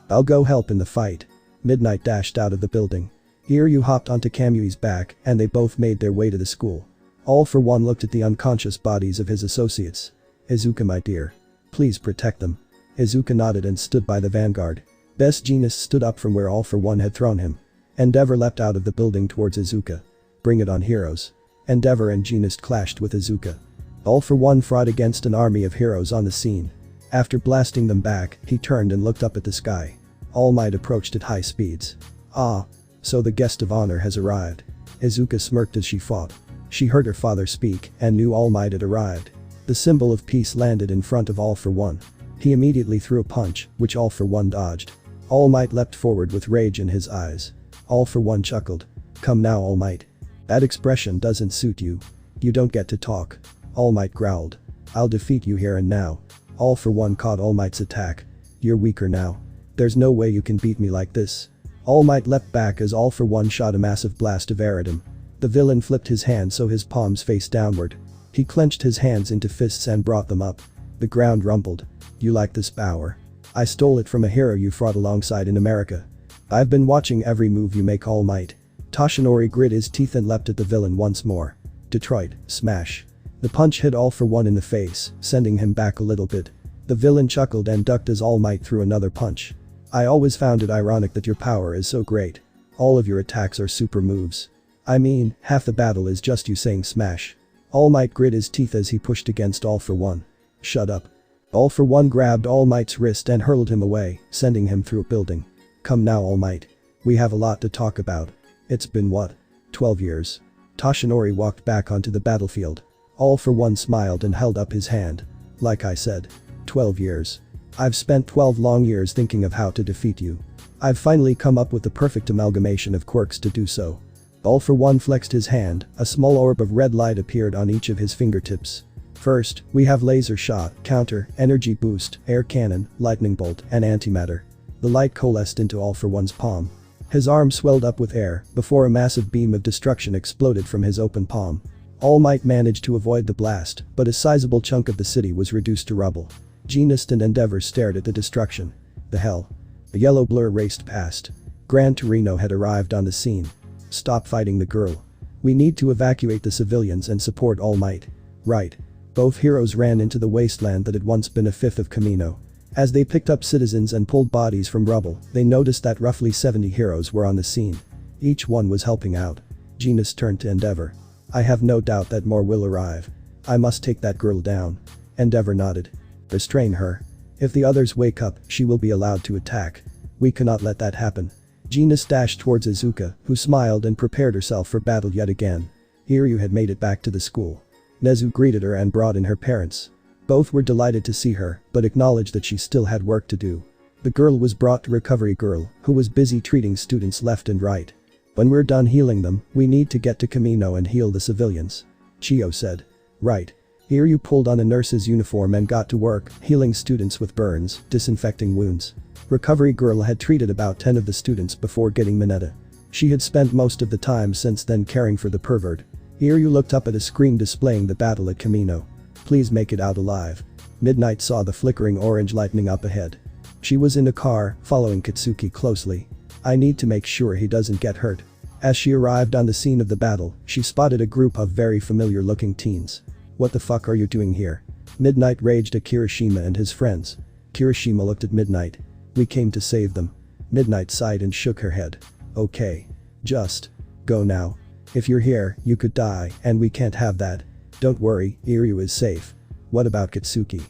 I'll go help in the fight. Midnight dashed out of the building. Iryu hopped onto Kamui's back and they both made their way to the school. All for One looked at the unconscious bodies of his associates. Izuka my dear. Please protect them. Izuka nodded and stood by the vanguard. Best Jeanist stood up from where All for One had thrown him. Endeavor leapt out of the building towards Izuka. Bring it on heroes. Endeavor and Jeanist clashed with Izuka. All for One fought against an army of heroes on the scene. After blasting them back, he turned and looked up at the sky. All Might approached at high speeds. Ah. So the guest of honor has arrived. Izuka smirked as she fought. She heard her father speak and knew All Might had arrived. The symbol of peace landed in front of All for One. He immediately threw a punch, which All for One dodged. All Might leapt forward with rage in his eyes. All for One chuckled. Come now All Might. That expression doesn't suit you. You don't get to talk. All Might growled. I'll defeat you here and now. All for One caught All Might's attack. You're weaker now. There's no way you can beat me like this. All Might leapt back as All for One shot a massive blast of air at him. The villain flipped his hand so his palms faced downward. He clenched his hands into fists and brought them up. The ground rumbled. You like this power? I stole it from a hero you fought alongside in America. I've been watching every move you make All Might. Toshinori grit his teeth and leapt at the villain once more. Detroit, smash. The punch hit All for One in the face, sending him back a little bit. The villain chuckled and ducked as All Might threw another punch. I always found it ironic that your power is so great. All of your attacks are super moves. I mean, half the battle is just you saying smash. All Might grit his teeth as he pushed against All for One. Shut up. All for One grabbed All Might's wrist and hurled him away, sending him through a building. Come now All Might. We have a lot to talk about. It's been what? 12 years. Toshinori walked back onto the battlefield. All for One smiled and held up his hand. Like I said. 12 years. I've spent 12 long years thinking of how to defeat you. I've finally come up with the perfect amalgamation of quirks to do so. All for One flexed his hand, a small orb of red light appeared on each of his fingertips. First, we have laser shot, counter, energy boost, air cannon, lightning bolt, and antimatter. The light coalesced into All for One's palm. His arm swelled up with air before a massive beam of destruction exploded from his open palm. All Might managed to avoid the blast, but a sizable chunk of the city was reduced to rubble. Jeanist and Endeavor stared at the destruction. The hell? A yellow blur raced past. Gran Torino had arrived on the scene. Stop fighting the girl. We need to evacuate the civilians and support All Might. Right. Both heroes ran into the wasteland that had once been a fifth of Kamino. As they picked up citizens and pulled bodies from rubble, they noticed that roughly 70 heroes were on the scene. Each one was helping out. Jeanist turned to Endeavor. I have no doubt that more will arrive. I must take that girl down. Endeavor nodded. Restrain her. If the others wake up, she will be allowed to attack. We cannot let that happen. Gina dashed towards Izuka, who smiled and prepared herself for battle yet again. Iryu had made it back to the school. Nezu greeted her and brought in her parents. Both were delighted to see her, but acknowledged that she still had work to do. The girl was brought to Recovery Girl, who was busy treating students left and right. When we're done healing them, we need to get to Kamino and heal the civilians. Chiyo said. Right. Iryu pulled on a nurse's uniform and got to work, healing students with burns, disinfecting wounds. Recovery Girl had treated about 10 of the students before getting Mineta. She had spent most of the time since then caring for the pervert. Iryu looked up at a screen displaying the battle at Kamino. Please make it out alive. Midnight saw the flickering orange lightning up ahead. She was in a car, following Katsuki closely. I need to make sure he doesn't get hurt. As she arrived on the scene of the battle, she spotted a group of very familiar looking teens. What the fuck are you doing here? Midnight raged at Kiroshima and his friends. Kiroshima looked at Midnight. We came to save them. Midnight sighed and shook her head. Okay. Just go now. If you're here, you could die, and we can't have that. Don't worry, Iryu is safe. What about Katsuki?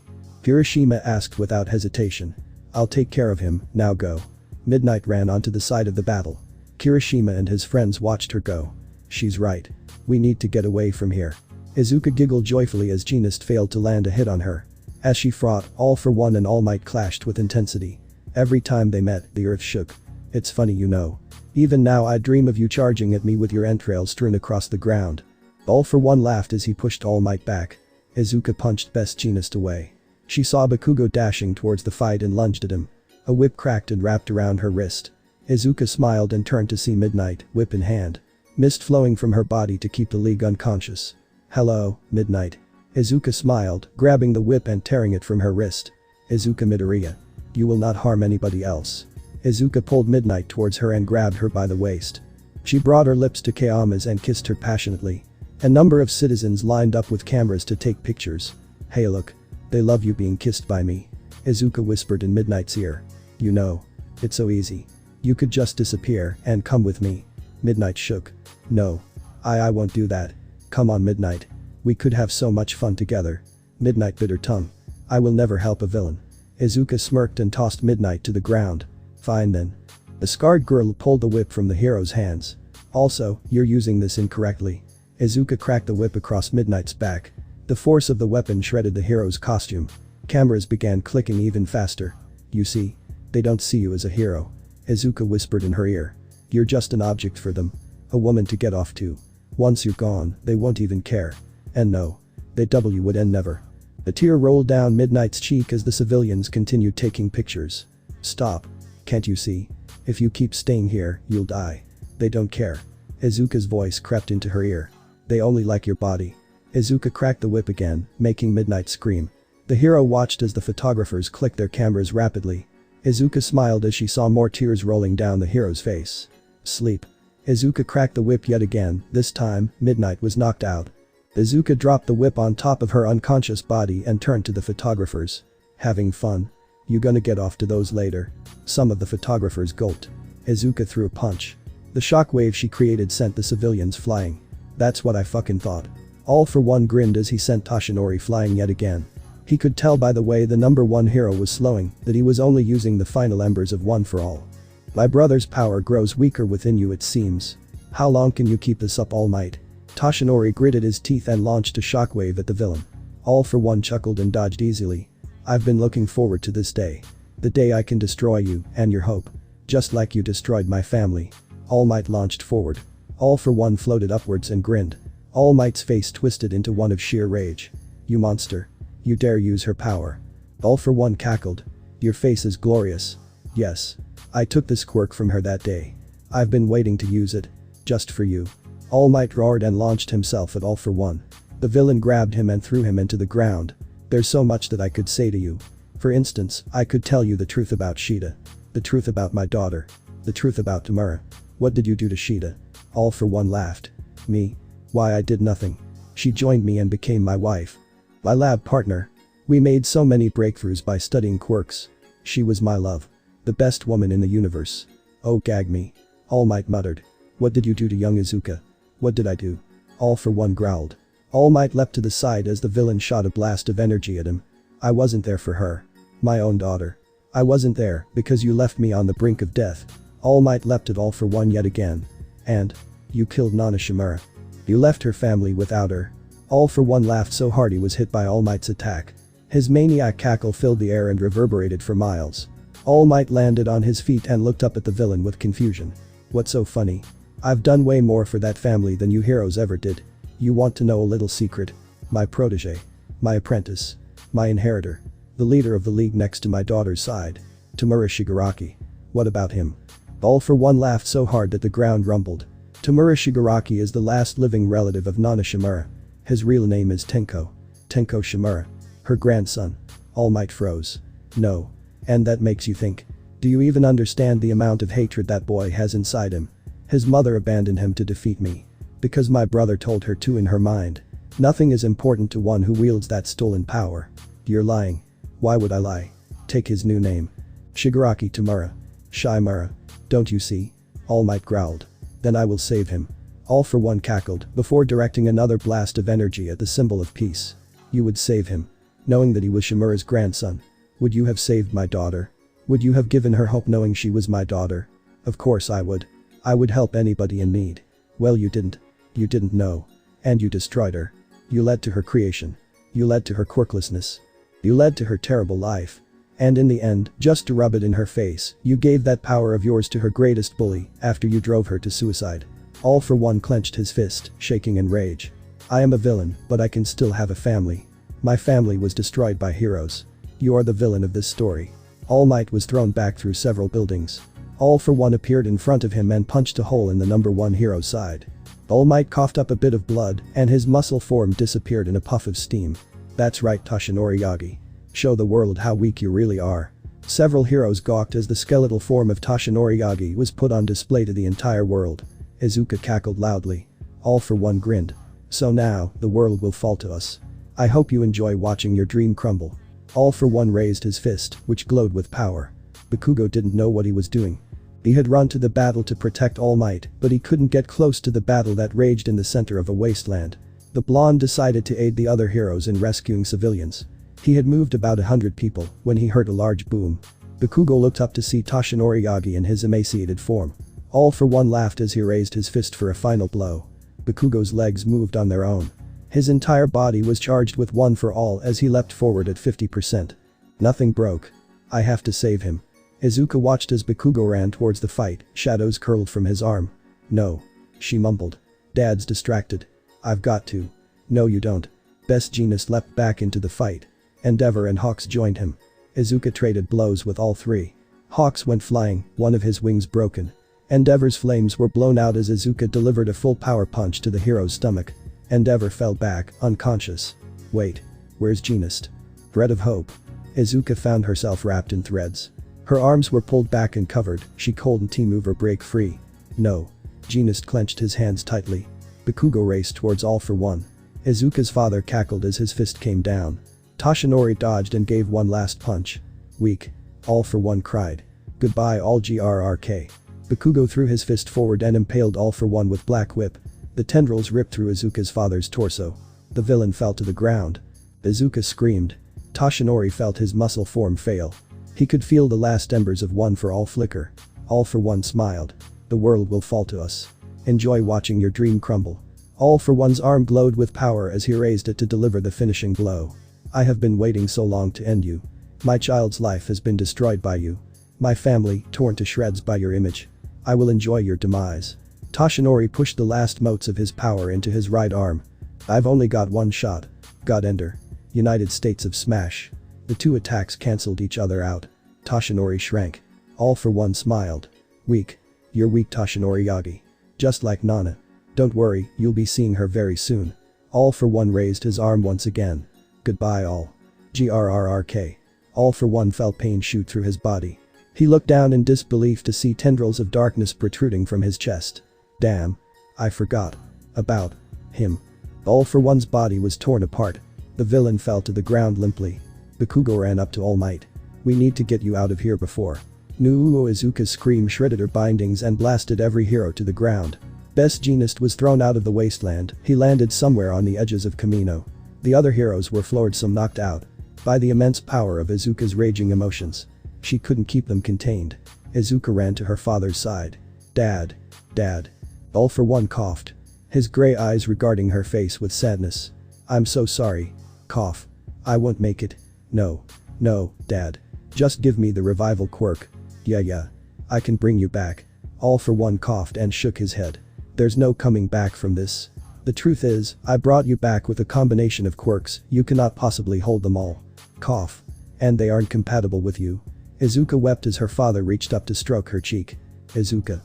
Kiroshima asked without hesitation. I'll take care of him, now go. Midnight ran onto the side of the battle. Kiroshima and his friends watched her go. She's right. We need to get away from here. Izuka giggled joyfully as Genist failed to land a hit on her. As she fought, All for One and All Might clashed with intensity. Every time they met, the earth shook. It's funny, you know. Even now I dream of you charging at me with your entrails strewn across the ground. All for One laughed as he pushed All Might back. Izuka punched Best Genist away. She saw Bakugo dashing towards the fight and lunged at him. A whip cracked and wrapped around her wrist. Izuka smiled and turned to see Midnight, whip in hand. Mist flowing from her body to keep the League unconscious. Hello, Midnight. Izuka smiled, grabbing the whip and tearing it from her wrist. Izuka Midoriya. You will not harm anybody else. Izuka pulled Midnight towards her and grabbed her by the waist. She brought her lips to Kayama's and kissed her passionately. A number of citizens lined up with cameras to take pictures. Hey look. They love you being kissed by me. Izuka whispered in Midnight's ear. You know. It's so easy. You could just disappear and come with me. Midnight shook. No. I won't do that. Come on Midnight. We could have so much fun together. Midnight bit her tongue. I will never help a villain. Izuka smirked and tossed Midnight to the ground. Fine then. The scarred girl pulled the whip from the hero's hands. Also, you're using this incorrectly. Izuka cracked the whip across Midnight's back. The force of the weapon shredded the hero's costume. Cameras began clicking even faster. You see? They don't see you as a hero. Izuka whispered in her ear. You're just an object for them. A woman to get off to. Once you're gone, they won't even care. And no. They would end never. A tear rolled down Midnight's cheek as the civilians continued taking pictures. Stop. Can't you see? If you keep staying here, you'll die. They don't care. Izuka's voice crept into her ear. They only like your body. Izuka cracked the whip again, making Midnight scream. The hero watched as the photographers clicked their cameras rapidly. Izuka smiled as she saw more tears rolling down the hero's face. Sleep. Izuka cracked the whip yet again, this time, Midnight was knocked out. Izuka dropped the whip on top of her unconscious body and turned to the photographers. Having fun? You gonna get off to those later? Some of the photographers gulped. Izuka threw a punch. The shockwave she created sent the civilians flying. That's what I fucking thought. All for One grinned as he sent Toshinori flying yet again. He could tell by the way the number one hero was slowing that he was only using the final embers of One for All. My brother's power grows weaker within you, it seems. How long can you keep this up, All Might? Toshinori gritted his teeth and launched a shockwave at the villain. All for One chuckled and dodged easily. I've been looking forward to this day. The day I can destroy you and your hope. Just like you destroyed my family. All Might launched forward. All for One floated upwards and grinned. All Might's face twisted into one of sheer rage. You monster. You dare use her power. All for One cackled. Your face is glorious. Yes. I took this quirk from her that day. I've been waiting to use it. Just for you. All Might roared and launched himself at All for One. The villain grabbed him and threw him into the ground. There's so much that I could say to you. For instance, I could tell you the truth about Shida. The truth about my daughter. The truth about Tamura. What did you do to Shida? All for One laughed. Me? Why, I did nothing. She joined me and became my wife. My lab partner. We made so many breakthroughs by studying quirks. She was my love. The best woman in the universe. Oh, gag me. All Might muttered. What did you do to young Izuka? What did I do? All for One growled. All Might leapt to the side as the villain shot a blast of energy at him. I wasn't there for her. My own daughter. I wasn't there because you left me on the brink of death. All Might leapt at All For One yet again. And you killed Nana Shimura. You left her family without her. All For One laughed so hard he was hit by All Might's attack. His maniac cackle filled the air and reverberated for miles. All Might landed on his feet and looked up at the villain with confusion. What's so funny? I've done way more for that family than you heroes ever did. You want to know a little secret? My protege. My apprentice. My inheritor. The leader of the league next to my daughter's side. Tamura Shigaraki. What about him? All For One laughed so hard that the ground rumbled. Tamura Shigaraki is the last living relative of Nana Shimura. His real name is Tenko. Tenko Shimura. Her grandson. All Might froze. No. And that makes you think. Do you even understand the amount of hatred that boy has inside him? His mother abandoned him to defeat me. Because my brother told her to in her mind. Nothing is important to one who wields that stolen power. You're lying. Why would I lie? Take his new name. Shigaraki Tamura. Shimura. Don't you see? All Might growled. Then I will save him. All For One cackled before directing another blast of energy at the symbol of peace. You would save him. Knowing that he was Shimura's grandson. Would you have saved my daughter? Would you have given her hope knowing she was my daughter? Of course I would. I would help anybody in need. Well, you didn't. You didn't know. And you destroyed her. You led to her creation. You led to her quirklessness. You led to her terrible life. And in the end, just to rub it in her face, you gave that power of yours to her greatest bully after you drove her to suicide. All For One clenched his fist, shaking in rage. I am a villain, but I can still have a family. My family was destroyed by heroes. You are the villain of this story. All Might was thrown back through several buildings. All For One appeared in front of him and punched a hole in the number one hero's side. All Might coughed up a bit of blood and his muscle form disappeared in a puff of steam. That's right, Toshinori Yagi. Show the world how weak you really are. Several heroes gawked as the skeletal form of Toshinori Yagi was put on display to the entire world. Izuka cackled loudly. All For One grinned. So now, the world will fall to us. I hope you enjoy watching your dream crumble. All For One raised his fist, which glowed with power. Bakugo didn't know what he was doing. He had run to the battle to protect All Might, but he couldn't get close to the battle that raged in the center of a wasteland. The blonde decided to aid the other heroes in rescuing civilians. He had moved about 100 people when he heard a large boom. Bakugo looked up to see Toshinori Yagi in his emaciated form. All For One laughed as he raised his fist for a final blow. Bakugo's legs moved on their own. His entire body was charged with one for all as he leapt forward at 50%. Nothing broke. I have to save him. Izuka watched as Bakugo ran towards the fight, shadows curled from his arm. No. She mumbled. Dad's distracted. I've got to. No you don't. Best Jeanist leapt back into the fight. Endeavor and Hawks joined him. Izuka traded blows with all three. Hawks went flying, one of his wings broken. Endeavor's flames were blown out as Izuka delivered a full power punch to the hero's stomach. Endeavor fell back, unconscious. Wait. Where's Jeanist? Thread of hope. Izuka found herself wrapped in threads. Her arms were pulled back and covered, she couldn't move or break free. No. Jeanist clenched his hands tightly. Bakugo raced towards All For One. Izuka's father cackled as his fist came down. Toshinori dodged and gave one last punch. Weak. All For One cried. Goodbye all GRRK. Bakugo threw his fist forward and impaled All For One with Black Whip. The tendrils ripped through Izuka's father's torso. The villain fell to the ground. Izuka screamed. Toshinori felt his muscle form fail. He could feel the last embers of One For All flicker. All For One smiled. The world will fall to us. Enjoy watching your dream crumble. All For One's arm glowed with power as he raised it to deliver the finishing blow. I have been waiting so long to end you. My child's life has been destroyed by you. My family torn to shreds by your image. I will enjoy your demise. Toshinori pushed the last motes of his power into his right arm. I've only got one shot. God Ender. United States of Smash. The two attacks cancelled each other out. Toshinori shrank. All For One smiled. Weak. You're weak Toshinori Yagi. Just like Nana. Don't worry, you'll be seeing her very soon. All For One raised his arm once again. Goodbye all. GRRRK. All For One felt pain shoot through his body. He looked down in disbelief to see tendrils of darkness protruding from his chest. Damn. I forgot. About. Him. All For One's body was torn apart. The villain fell to the ground limply. Bakugo ran up to All Might. We need to get you out of here before. Izuka's scream shredded her bindings and blasted every hero to the ground. Best Jeanist was thrown out of the wasteland, he landed somewhere on the edges of Kamino. The other heroes were floored, some knocked out by the immense power of Izuka's raging emotions. She couldn't keep them contained. Izuka ran to her father's side. Dad. Dad. All for one coughed. His gray eyes regarding her face with sadness. I'm so sorry. Cough. I won't make it. No. No, Dad. Just give me the revival quirk. Yeah. I can bring you back. All for one coughed and shook his head. There's no coming back from this. The truth is, I brought you back with a combination of quirks, you cannot possibly hold them all. Cough. And they aren't compatible with you. Izuka wept as her father reached up to stroke her cheek. Izuka.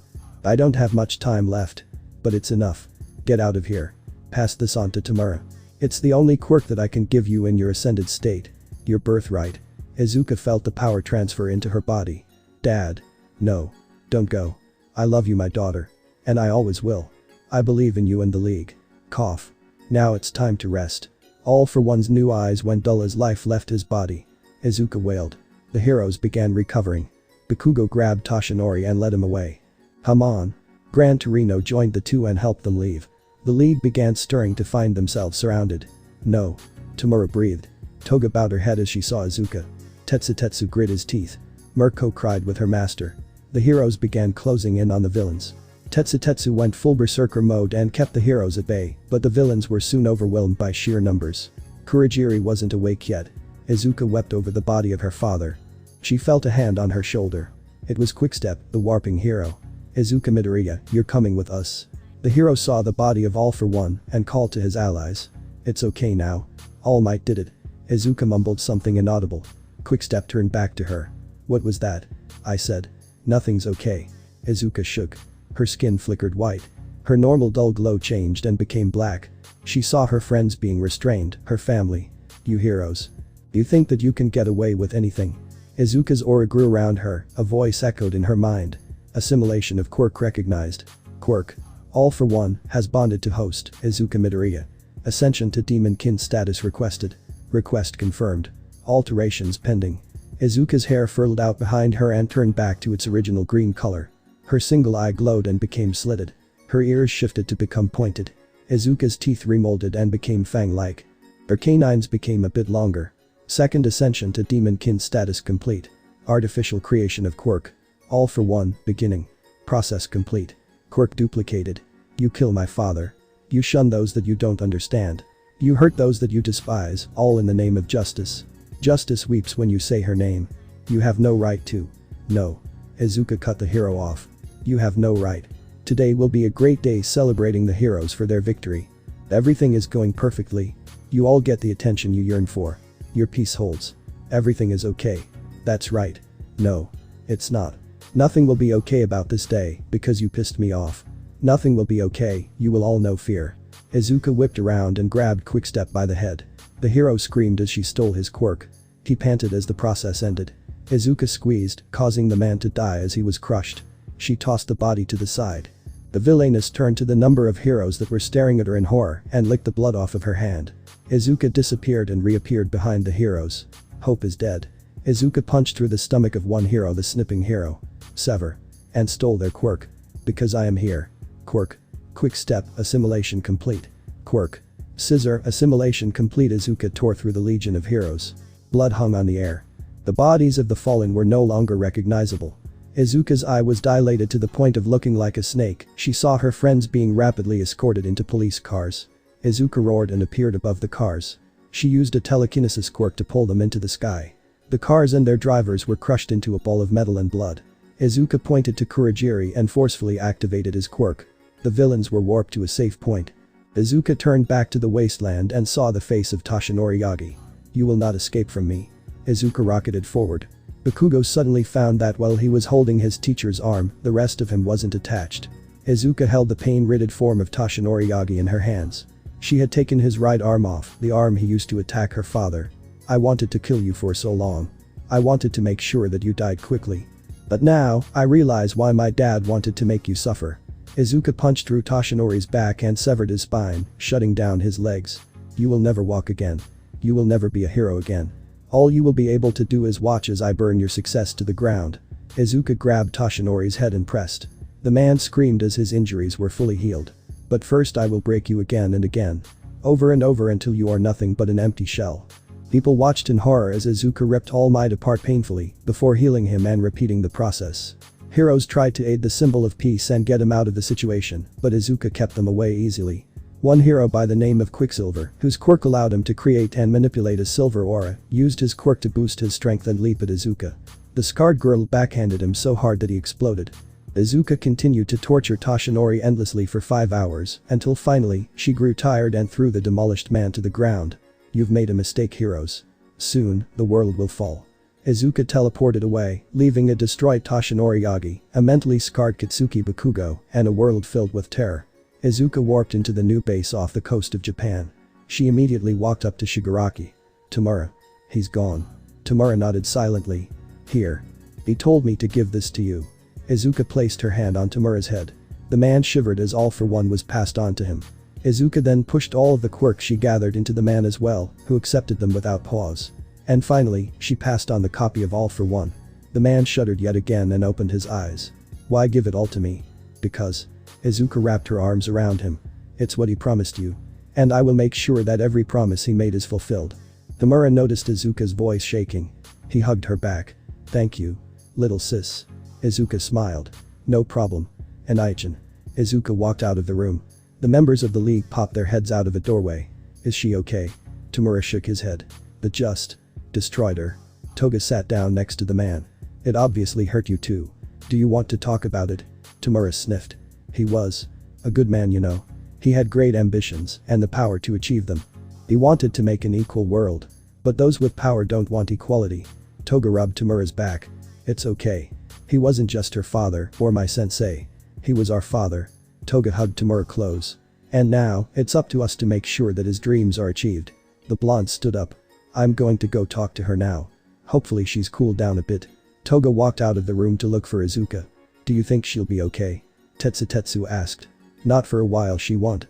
I don't have much time left. But it's enough. Get out of here. Pass this on to Tamura. It's the only quirk that I can give you in your ascended state. Your birthright. Izuka felt the power transfer into her body. Dad. No. Don't go. I love you, my daughter. And I always will. I believe in you and the League. Cough. Now it's time to rest. All for one's new eyes went dull as life left his body. Izuka wailed. The heroes began recovering. Bakugo grabbed Toshinori and led him away. Come on. Gran Torino joined the two and helped them leave. The League began stirring to find themselves surrounded. No. Tamura breathed. Toga bowed her head as she saw Izuka. Tetsu grit his teeth. Mirko cried with her master. The heroes began closing in on the villains. Tetsu went full berserker mode and kept the heroes at bay, but the villains were soon overwhelmed by sheer numbers. Kurogiri wasn't awake yet. Izuka wept over the body of her father. She felt a hand on her shoulder. It was Quickstep, the warping hero. Izuka Midoriya, you're coming with us. The hero saw the body of All for One and called to his allies. It's okay now. All Might did it. Izuka mumbled something inaudible. Quickstep turned back to her. What was that? I said. Nothing's okay. Izuka shook. Her skin flickered white. Her normal dull glow changed and became black. She saw her friends being restrained, her family. You heroes. You think that you can get away with anything? Izuka's aura grew around her, a voice echoed in her mind. Assimilation of quirk recognized. Quirk. All for One has bonded to host, Izuka Midoriya. Ascension to demon kin status requested. Request confirmed. Alterations pending. Izuka's hair furled out behind her and turned back to its original green color. Her single eye glowed and became slitted. Her ears shifted to become pointed. Izuka's teeth remolded and became fang-like. Her canines became a bit longer. Second ascension to demon kin status complete. Artificial creation of quirk. All for One, beginning. Process complete. Quirk duplicated. You kill my father. You shun those that you don't understand. You hurt those that you despise, all in the name of justice. Justice weeps when you say her name. You have no right to. No. Izuka cut the hero off. You have no right. Today will be a great day celebrating the heroes for their victory. Everything is going perfectly. You all get the attention you yearn for. Your peace holds. Everything is okay. That's right. No. It's not. Nothing will be okay about this day, because you pissed me off. Nothing will be okay, you will all know fear. Izuka whipped around and grabbed Quickstep by the head. The hero screamed as she stole his quirk. He panted as the process ended. Izuka squeezed, causing the man to die as he was crushed. She tossed the body to the side. The villainess turned to the number of heroes that were staring at her in horror and licked the blood off of her hand. Izuka disappeared and reappeared behind the heroes. Hope is dead. Izuka punched through the stomach of one hero, the snipping hero. Sever. And stole their quirk. Because I am here. Quirk. Quick step, assimilation complete. Quirk. Scissor, assimilation complete. Izuka tore through the legion of heroes. Blood hung on the air. The bodies of the fallen were no longer recognizable. Izuka's eye was dilated to the point of looking like a snake. She saw her friends being rapidly escorted into police cars. Izuka roared and appeared above the cars. She used a telekinesis quirk to pull them into the sky. The cars and their drivers were crushed into a ball of metal and blood. Izuka pointed to Kurogiri and forcefully activated his quirk. The villains were warped to a safe point. Izuka turned back to the wasteland and saw the face of Toshinori Yagi. You will not escape from me. Izuka rocketed forward. Bakugo suddenly found that while he was holding his teacher's arm, the rest of him wasn't attached. Izuka held the pain-riddled form of Toshinori Yagi in her hands. She had taken his right arm off, the arm he used to attack her father. I wanted to kill you for so long. I wanted to make sure that you died quickly. But now, I realize why my dad wanted to make you suffer. Izuka punched through Toshinori's back and severed his spine, shutting down his legs. You will never walk again. You will never be a hero again. All you will be able to do is watch as I burn your success to the ground. Izuka grabbed Toshinori's head and pressed. The man screamed as his injuries were fully healed. But first I will break you again and again. Over and over until you are nothing but an empty shell. People watched in horror as Izuka ripped All Might apart painfully before healing him and repeating the process. Heroes tried to aid the symbol of peace and get him out of the situation, but Izuka kept them away easily. One hero by the name of Quicksilver, whose quirk allowed him to create and manipulate a silver aura, used his quirk to boost his strength and leap at Izuka. The scarred girl backhanded him so hard that he exploded. Izuka continued to torture Toshinori endlessly for 5 hours, until finally, she grew tired and threw the demolished man to the ground. You've made a mistake, heroes. Soon, the world will fall. Izuka teleported away, leaving a destroyed Toshinori Yagi, a mentally scarred Katsuki Bakugo, and a world filled with terror. Izuka warped into the new base off the coast of Japan. She immediately walked up to Shigaraki. Tamura. He's gone. Tamura nodded silently. Here. He told me to give this to you. Izuka placed her hand on Tamura's head. The man shivered as All for One was passed on to him. Izuka then pushed all of the quirks she gathered into the man as well, who accepted them without pause. And finally, she passed on the copy of All for One. The man shuddered yet again and opened his eyes. Why give it all to me? Because. Izuka wrapped her arms around him. It's what he promised you. And I will make sure that every promise he made is fulfilled. Tamura noticed Izuka's voice shaking. He hugged her back. Thank you. Little sis. Izuka smiled. No problem. And Aichin. Izuka walked out of the room. The members of the league popped their heads out of a doorway. Is she okay? Tamura shook his head. The just. Destroyed her. Toga sat down next to the man. It obviously hurt you too. Do you want to talk about it? Tamura sniffed. He was. A good man, you know. He had great ambitions and the power to achieve them. He wanted to make an equal world. But those with power don't want equality. Toga rubbed Tamura's back. It's okay. He wasn't just her father or my sensei. He was our father. Toga hugged Tamura close. And now, it's up to us to make sure that his dreams are achieved. The blonde stood up. I'm going to go talk to her now. Hopefully she's cooled down a bit. Toga walked out of the room to look for Izuka. Do you think she'll be okay? Tetsu asked. Not for a while, she won't.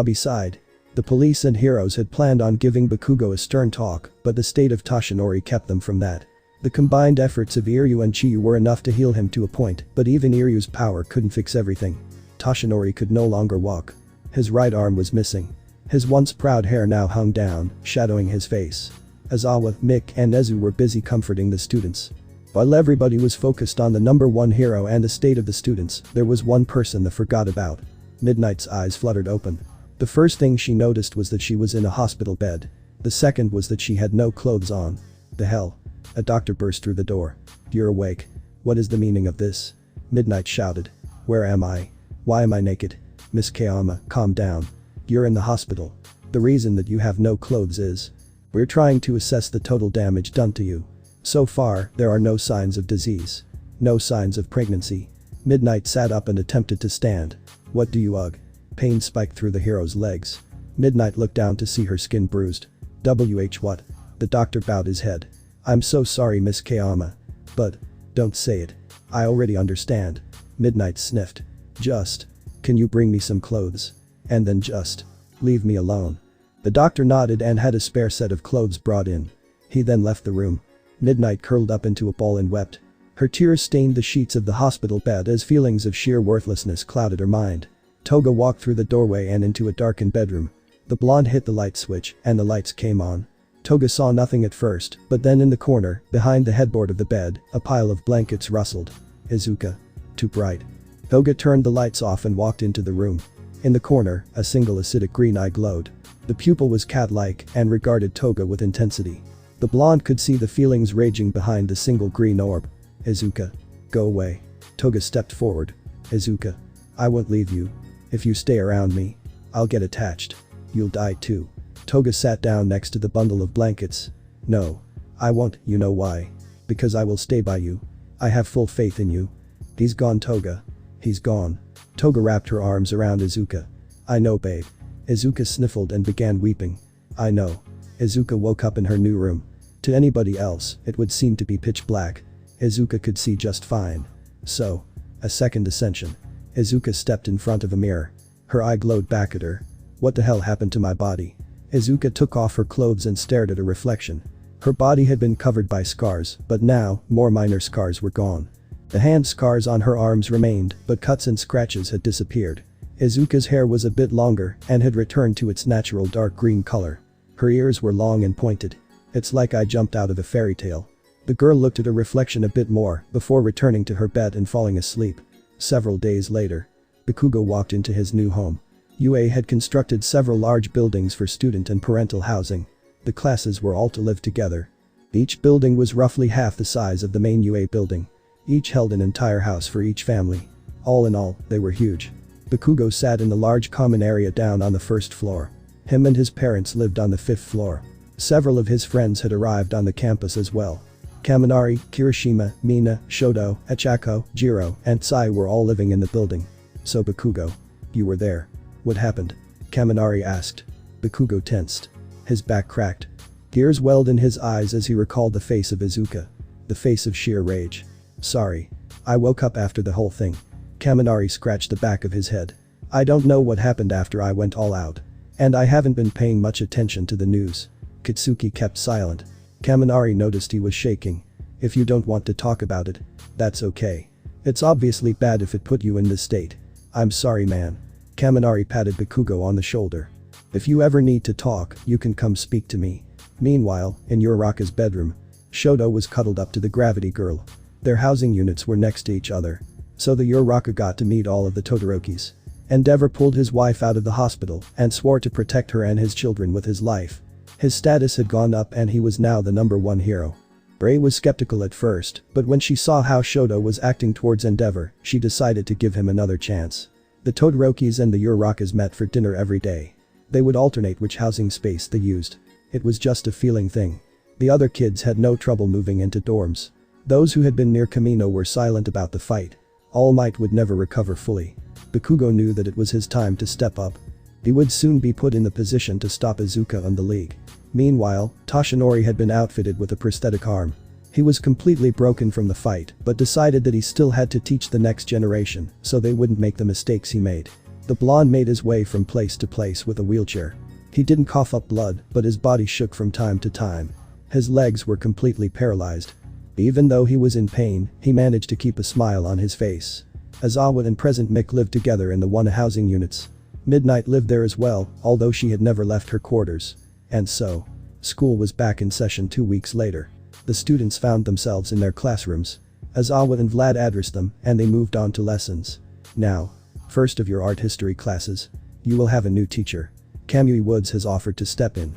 Beside. The police and heroes had planned on giving Bakugo a stern talk, but the state of Toshinori kept them from that. The combined efforts of Iryu and Chiyu were enough to heal him to a point, but even Iryu's power couldn't fix everything. Toshinori could no longer walk. His right arm was missing. His once proud hair now hung down, shadowing his face. Azawa, Mick and Nezu were busy comforting the students. While everybody was focused on the number one hero and the state of the students, there was one person they forgot about. Midnight's eyes fluttered open. The first thing she noticed was that she was in a hospital bed. The second was that she had no clothes on. The hell? A doctor burst through the door. You're awake. What is the meaning of this? Midnight shouted. Where am I? Why am I naked? Miss Kayama, calm down. You're in the hospital. The reason that you have no clothes is. We're trying to assess the total damage done to you. So far, there are no signs of disease. No signs of pregnancy. Midnight sat up and attempted to stand. What do you ugh? Pain spiked through the hero's legs. Midnight looked down to see her skin bruised. What? The doctor bowed his head. I'm so sorry, Miss Kayama. But. Don't say it. I already understand. Midnight sniffed. Just. Can you bring me some clothes? And then just. Leave me alone. The doctor nodded and had a spare set of clothes brought in. He then left the room. Midnight curled up into a ball and wept. Her tears stained the sheets of the hospital bed as feelings of sheer worthlessness clouded her mind. Toga walked through the doorway and into a darkened bedroom. The blonde hit the light switch and the lights came on. Toga saw nothing at first, but then in the corner, behind the headboard of the bed, a pile of blankets rustled. Izuka. Too bright. Toga turned the lights off and walked into the room. In the corner, a single acidic green eye glowed. The pupil was cat-like and regarded Toga with intensity. The blonde could see the feelings raging behind the single green orb. Izuka. Go away. Toga stepped forward. Izuka. I won't leave you. If you stay around me, I'll get attached. You'll die too. Toga sat down next to the bundle of blankets. No. I won't, you know why. Because I will stay by you. I have full faith in you. He's gone, Toga. He's gone. Toga wrapped her arms around Izuka. I know, babe. Izuka sniffled and began weeping. I know. Izuka woke up in her new room. To anybody else, it would seem to be pitch black. Izuka could see just fine. So. A second ascension. Izuka stepped in front of a mirror. Her eye glowed back at her. What the hell happened to my body? Izuka took off her clothes and stared at a reflection. Her body had been covered by scars, but now, more minor scars were gone. The hand scars on her arms remained, but cuts and scratches had disappeared. Izuka's hair was a bit longer and had returned to its natural dark green color. Her ears were long and pointed. It's like I jumped out of a fairy tale. The girl looked at her reflection a bit more before returning to her bed and falling asleep. Several days later, Bakugo walked into his new home. UA had constructed several large buildings for student and parental housing. The classes were all to live together. Each building was roughly half the size of the main UA building. Each held an entire house for each family. All in all, they were huge. Bakugo sat in the large common area down on the first floor. Him and his parents lived on the fifth floor. Several of his friends had arrived on the campus as well. Kaminari, Kiroshima, Mina, Shoto, Achako, Jiro, and Sai were all living in the building. So Bakugo, you were there. What happened? Kaminari asked. Bakugo tensed. His back cracked. Tears welled in his eyes as he recalled the face of Izuka. The face of sheer rage. Sorry. I woke up after the whole thing. Kaminari scratched the back of his head. I don't know what happened after I went all out. And I haven't been paying much attention to the news. Katsuki kept silent. Kaminari noticed he was shaking. If you don't want to talk about it, that's okay. It's obviously bad if it put you in this state. I'm sorry, man. Kaminari patted Bakugo on the shoulder. If you ever need to talk, you can come speak to me. Meanwhile, in Uraraka's bedroom, Shoto was cuddled up to the gravity girl. Their housing units were next to each other. So the Uraraka got to meet all of the Todorokis. Endeavor pulled his wife out of the hospital and swore to protect her and his children with his life. His status had gone up and he was now the #1 hero. Bray was skeptical at first, but when she saw how Shoto was acting towards Endeavor, she decided to give him another chance. The Todorokis and the Urarakas met for dinner every day. They would alternate which housing space they used. It was just a feeling thing. The other kids had no trouble moving into dorms. Those who had been near Kamino were silent about the fight. All Might would never recover fully. Bakugo knew that it was his time to step up. He would soon be put in the position to stop Izuka and the League. Meanwhile, Toshinori had been outfitted with a prosthetic arm. He was completely broken from the fight, but decided that he still had to teach the next generation so they wouldn't make the mistakes he made. The blonde made his way from place to place with a wheelchair. He didn't cough up blood, but his body shook from time to time. His legs were completely paralyzed. Even though he was in pain, he managed to keep a smile on his face. Aizawa and Present Mick lived together in the one housing units. Midnight lived there as well, although she had never left her quarters. And so, school was back in session 2 weeks later. The students found themselves in their classrooms. Aizawa and Vlad addressed them, and they moved on to lessons. Now, first of your art history classes. You will have a new teacher. Kamui Woods has offered to step in.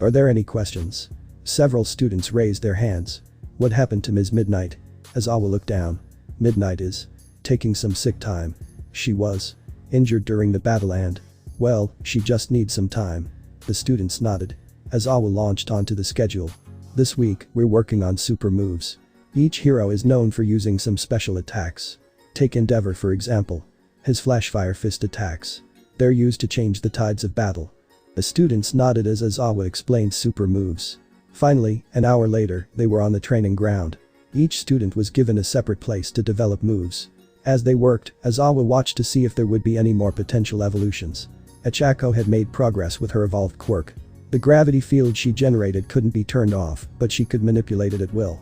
Are there any questions? Several students raised their hands. What happened to Ms. Midnight? Aizawa looked down. Midnight is taking some sick time. She was injured during the battle and, well, she just needs some time. The students nodded. Aizawa launched onto the schedule. This week, we're working on super moves. Each hero is known for using some special attacks. Take Endeavor for example. His Flashfire Fist attacks. They're used to change the tides of battle. The students nodded as Aizawa explained super moves. Finally, an hour later, they were on the training ground. Each student was given a separate place to develop moves. As they worked, Aizawa watched to see if there would be any more potential evolutions. Achako had made progress with her evolved quirk. The gravity field she generated couldn't be turned off, but she could manipulate it at will.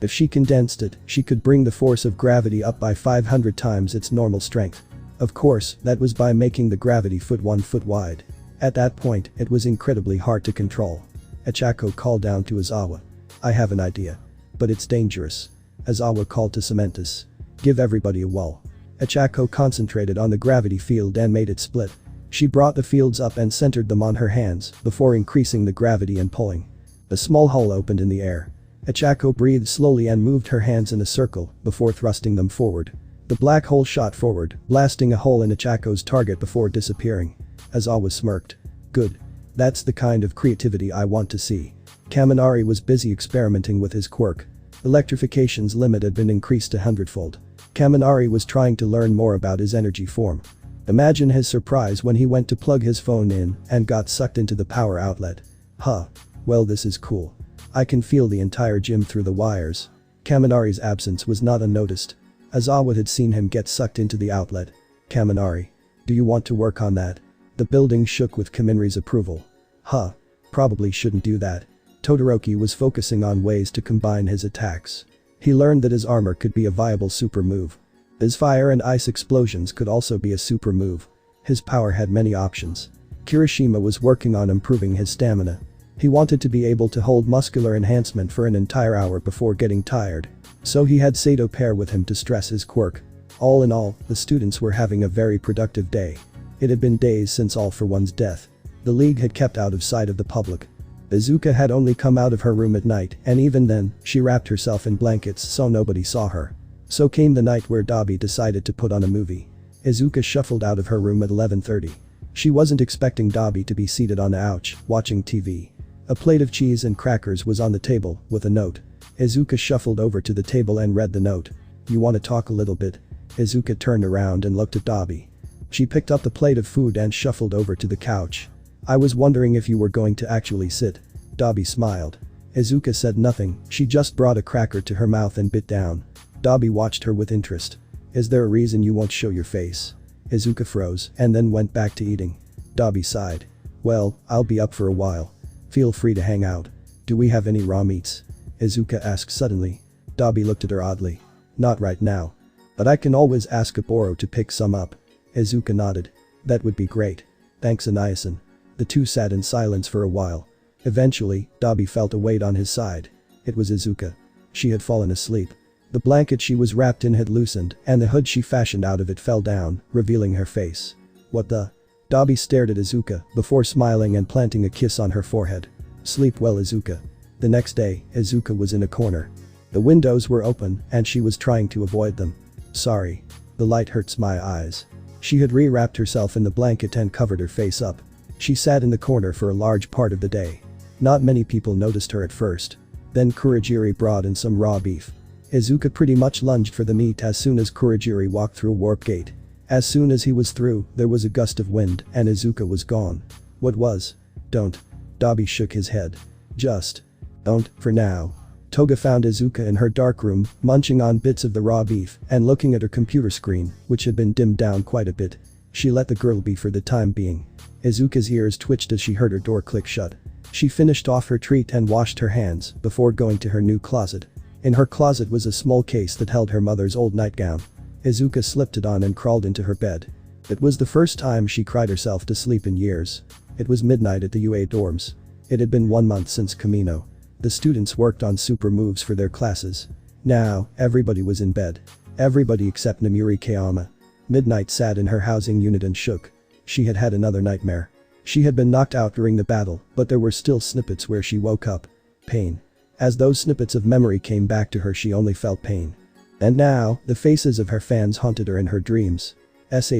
If she condensed it, she could bring the force of gravity up by 500 times its normal strength. Of course, that was by making the gravity foot 1 foot wide. At that point, it was incredibly hard to control. Achako called down to Aizawa. I have an idea. But it's dangerous. Aizawa called to Cementus. Give everybody a wall. Achako concentrated on the gravity field and made it split. She brought the fields up and centered them on her hands before increasing the gravity and pulling. A small hole opened in the air. Achako breathed slowly and moved her hands in a circle before thrusting them forward. The black hole shot forward, blasting a hole in Achako's target before disappearing. Aizawa smirked. Good. That's the kind of creativity I want to see. Kaminari was busy experimenting with his quirk. Electrification's limit had been increased 100-fold. Kaminari was trying to learn more about his energy form. Imagine his surprise when he went to plug his phone in and got sucked into the power outlet. Huh. Well, this is cool. I can feel the entire gym through the wires. Kaminari's absence was not unnoticed. Aizawa had seen him get sucked into the outlet. Kaminari. Do you want to work on that? The building shook with Kaminari's approval. Huh. Probably shouldn't do that. Todoroki was focusing on ways to combine his attacks. He learned that his armor could be a viable super move. His fire and ice explosions could also be a super move. His power had many options. Kiroshima was working on improving his stamina. He wanted to be able to hold muscular enhancement for an entire hour before getting tired. So he had Sato pair with him to stress his quirk. All in all, the students were having a very productive day. It had been days since All for One's death. The league had kept out of sight of the public. Izuka had only come out of her room at night, and even then, she wrapped herself in blankets so nobody saw her. So came the night where Dabi decided to put on a movie. Izuka shuffled out of her room at 11:30. She wasn't expecting Dabi to be seated on a couch, watching TV. A plate of cheese and crackers was on the table, with a note. Izuka shuffled over to the table and read the note. "You want to talk a little bit?" Izuka turned around and looked at Dabi. She picked up the plate of food and shuffled over to the couch. "I was wondering if you were going to actually sit." Dabi smiled. Izuka said nothing, she just brought a cracker to her mouth and bit down. Dabi watched her with interest. "Is there a reason you won't show your face?" Izuka froze and then went back to eating. Dabi sighed. "Well, I'll be up for a while. Feel free to hang out. Do we have any raw meats?" Izuka asked suddenly. Dabi looked at her oddly. "Not right now. But I can always ask Aboro to pick some up." Izuka nodded. "That would be great. Thanks, Aniasan." The two sat in silence for a while. Eventually, Dabi felt a weight on his side. It was Izuka. She had fallen asleep. The blanket she was wrapped in had loosened, and the hood she fashioned out of it fell down, revealing her face. "What the?" Dabi stared at Izuka, before smiling and planting a kiss on her forehead. "Sleep well, Izuka." The next day, Izuka was in a corner. The windows were open, and she was trying to avoid them. "Sorry. The light hurts my eyes." She had re-wrapped herself in the blanket and covered her face up. She sat in the corner for a large part of the day. Not many people noticed her at first. Then Kurogiri brought in some raw beef. Izuka pretty much lunged for the meat as soon as Kurogiri walked through a warp gate. As soon as he was through, there was a gust of wind and Izuka was gone. "What was?" "Don't." Dabi shook his head. "Just don't, for now." Toga found Izuka in her dark room, munching on bits of the raw beef and looking at her computer screen, which had been dimmed down quite a bit. She let the girl be for the time being. Izuka's ears twitched as she heard her door click shut. She finished off her treat and washed her hands before going to her new closet. In her closet was a small case that held her mother's old nightgown. Izuka slipped it on and crawled into her bed. It was the first time she cried herself to sleep in years. It was midnight at the UA dorms. It had been 1 month since Kamino. The students worked on super moves for their classes. Now, everybody was in bed. Everybody except Namuri Kayama. Midnight sat in her housing unit and shook. She had had another nightmare. She had been knocked out during the battle, but there were still snippets where she woke up. Pain. As those snippets of memory came back to her, she only felt pain. And now, the faces of her fans haunted her in her dreams.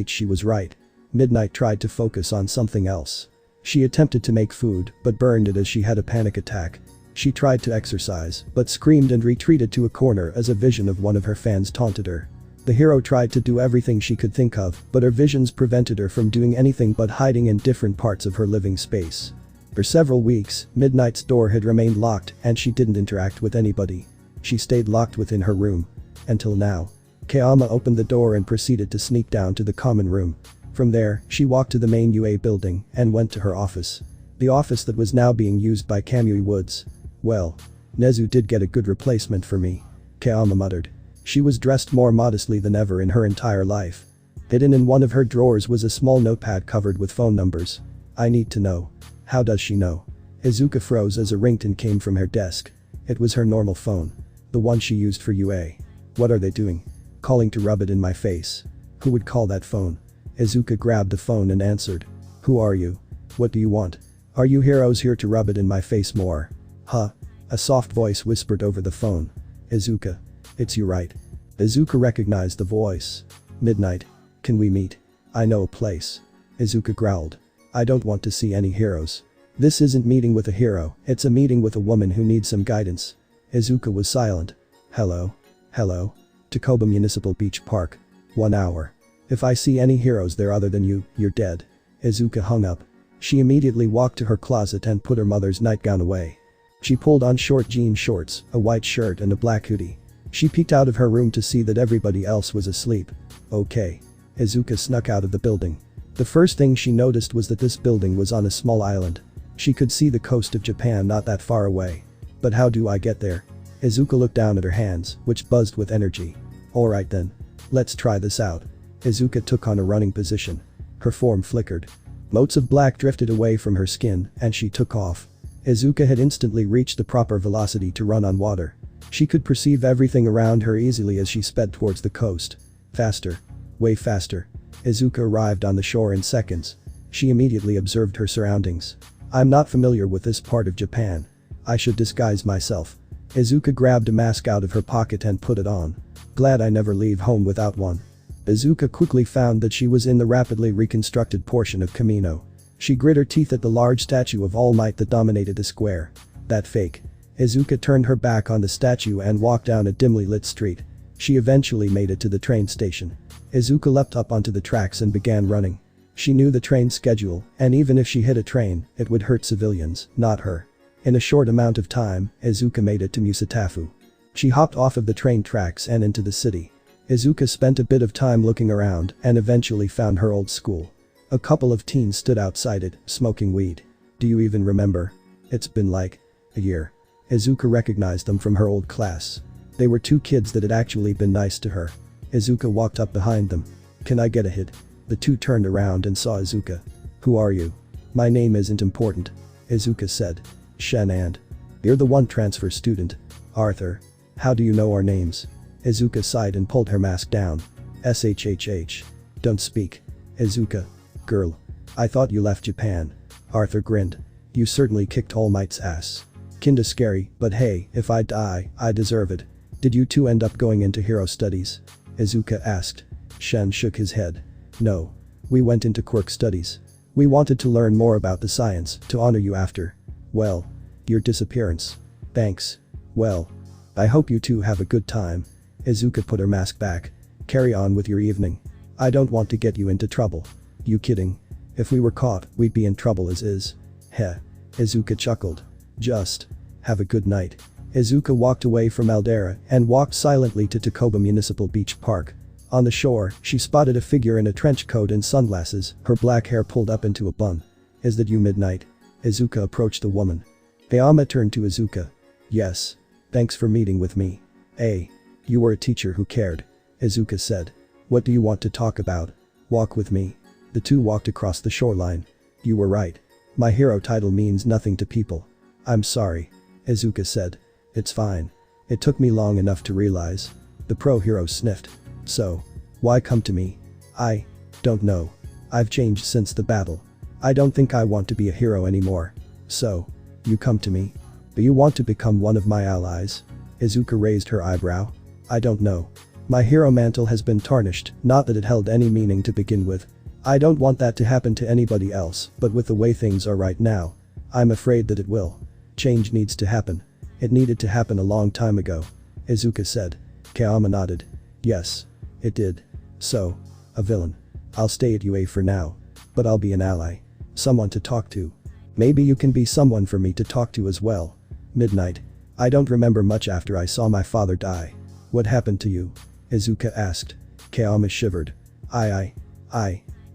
She was right. Midnight tried to focus on something else. She attempted to make food, but burned it as she had a panic attack. She tried to exercise, but screamed and retreated to a corner as a vision of one of her fans taunted her. The hero tried to do everything she could think of, but her visions prevented her from doing anything but hiding in different parts of her living space. For several weeks, Midnight's door had remained locked and she didn't interact with anybody. She stayed locked within her room. Until now. Kayama opened the door and proceeded to sneak down to the common room. From there, she walked to the main UA building and went to her office. The office that was now being used by Kamui Woods. "Well. Nezu did get a good replacement for me," Kayama muttered. She was dressed more modestly than ever in her entire life. Hidden in one of her drawers was a small notepad covered with phone numbers. "I need to know." "How does she know?" Izuka froze as a ringtone came from her desk. It was her normal phone. The one she used for UA. "What are they doing? Calling to rub it in my face?" "Who would call that phone?" Izuka grabbed the phone and answered. "Who are you? What do you want? Are you heroes here to rub it in my face more?" "Huh?" A soft voice whispered over the phone. "Izuka. It's you, right?" Izuka recognized the voice. "Midnight. Can we meet? I know a place." Izuka growled. "I don't want to see any heroes. This isn't meeting with a hero, it's a meeting with a woman who needs some guidance." Izuka was silent. "Hello? Hello? Takoba Municipal Beach Park. 1 hour. If I see any heroes there other than you, you're dead." Izuka hung up. She immediately walked to her closet and put her mother's nightgown away. She pulled on short jean shorts, a white shirt and a black hoodie. She peeked out of her room to see that everybody else was asleep. "Okay." Izuka snuck out of the building. The first thing she noticed was that this building was on a small island. She could see the coast of Japan not that far away. "But how do I get there?" Izuka looked down at her hands, which buzzed with energy. Alright then. Let's try this out. Izuka took on a running position. Her form flickered. Motes of black drifted away from her skin, and she took off. Izuka had instantly reached the proper velocity to run on water. She could perceive everything around her easily as she sped towards the coast. Faster. Way faster. Izuka arrived on the shore in seconds. She immediately observed her surroundings. I'm not familiar with this part of Japan. I should disguise myself. Izuka grabbed a mask out of her pocket and put it on. Glad I never leave home without one. Izuka quickly found that she was in the rapidly reconstructed portion of Kamino. She grit her teeth at the large statue of All Might that dominated the square. That fake. Izuka turned her back on the statue and walked down a dimly lit street. She eventually made it to the train station. Izuka leapt up onto the tracks and began running. She knew the train schedule, and even if she hit a train, it would hurt civilians, not her. In a short amount of time, Izuka made it to Musatafu. She hopped off of the train tracks and into the city. Izuka spent a bit of time looking around and eventually found her old school. A couple of teens stood outside it, smoking weed. Do you even remember? It's been like a year. Izuka recognized them from her old class. They were two kids that had actually been nice to her. Izuka walked up behind them. Can I get a hit? The two turned around and saw Izuka. Who are you? My name isn't important. Izuka said. Shen and. You're the one transfer student. Arthur. How do you know our names? Izuka sighed and pulled her mask down. SHHH. Don't speak. Izuka. Girl. I thought you left Japan. Arthur grinned. You certainly kicked All Might's ass. Kinda scary, but hey, if I die, I deserve it. Did you two end up going into hero studies? Izuka asked. Shen shook his head. No. We went into quirk studies. We wanted to learn more about the science, to honor you after. Well. Your disappearance. Thanks. Well. I hope you two have a good time. Izuka put her mask back. Carry on with your evening. I don't want to get you into trouble. You kidding? If we were caught, we'd be in trouble as is. Heh. Izuka chuckled. Just. Have a good night. Izuka walked away from Aldera and walked silently to Takoba Municipal Beach Park. On the shore, she spotted a figure in a trench coat and sunglasses, her black hair pulled up into a bun. Is that you, Midnight? Izuka approached the woman. Ayama turned to Izuka. Yes. Thanks for meeting with me. Hey. You were a teacher who cared. Izuka said. What do you want to talk about? Walk with me. The two walked across the shoreline. You were right. My hero title means nothing to people. I'm sorry. Izuka said. It's fine. It took me long enough to realize. The pro hero sniffed. So. Why come to me? I don't know. I've changed since the battle. I don't think I want to be a hero anymore. So. You come to me? Do you want to become one of my allies? Izuka raised her eyebrow. I don't know. My hero mantle has been tarnished, not that it held any meaning to begin with. I don't want that to happen to anybody else, but with the way things are right now, I'm afraid that it will. Change needs to happen. It needed to happen a long time ago. Izuka said. Kayama nodded. Yes. It did. So. A villain. I'll stay at UA for now. But I'll be an ally. Someone to talk to. Maybe you can be someone for me to talk to as well. Midnight. I don't remember much after I saw my father die. What happened to you? Izuka asked. Kayama shivered. I.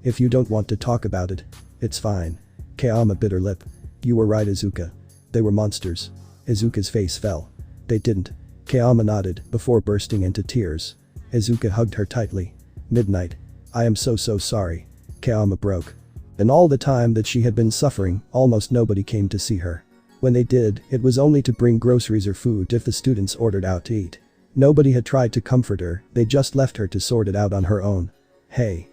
If you don't want to talk about it, it's fine. Kayama bit her lip. You were right, Izuka. They were monsters. Izuka's face fell. They didn't. Kayama nodded before bursting into tears. Izuka hugged her tightly. Midnight. I am so sorry. Kayama broke. In all the time that she had been suffering, almost nobody came to see her. When they did, it was only to bring groceries or food if the students ordered out to eat. Nobody had tried to comfort her, they just left her to sort it out on her own. Hey.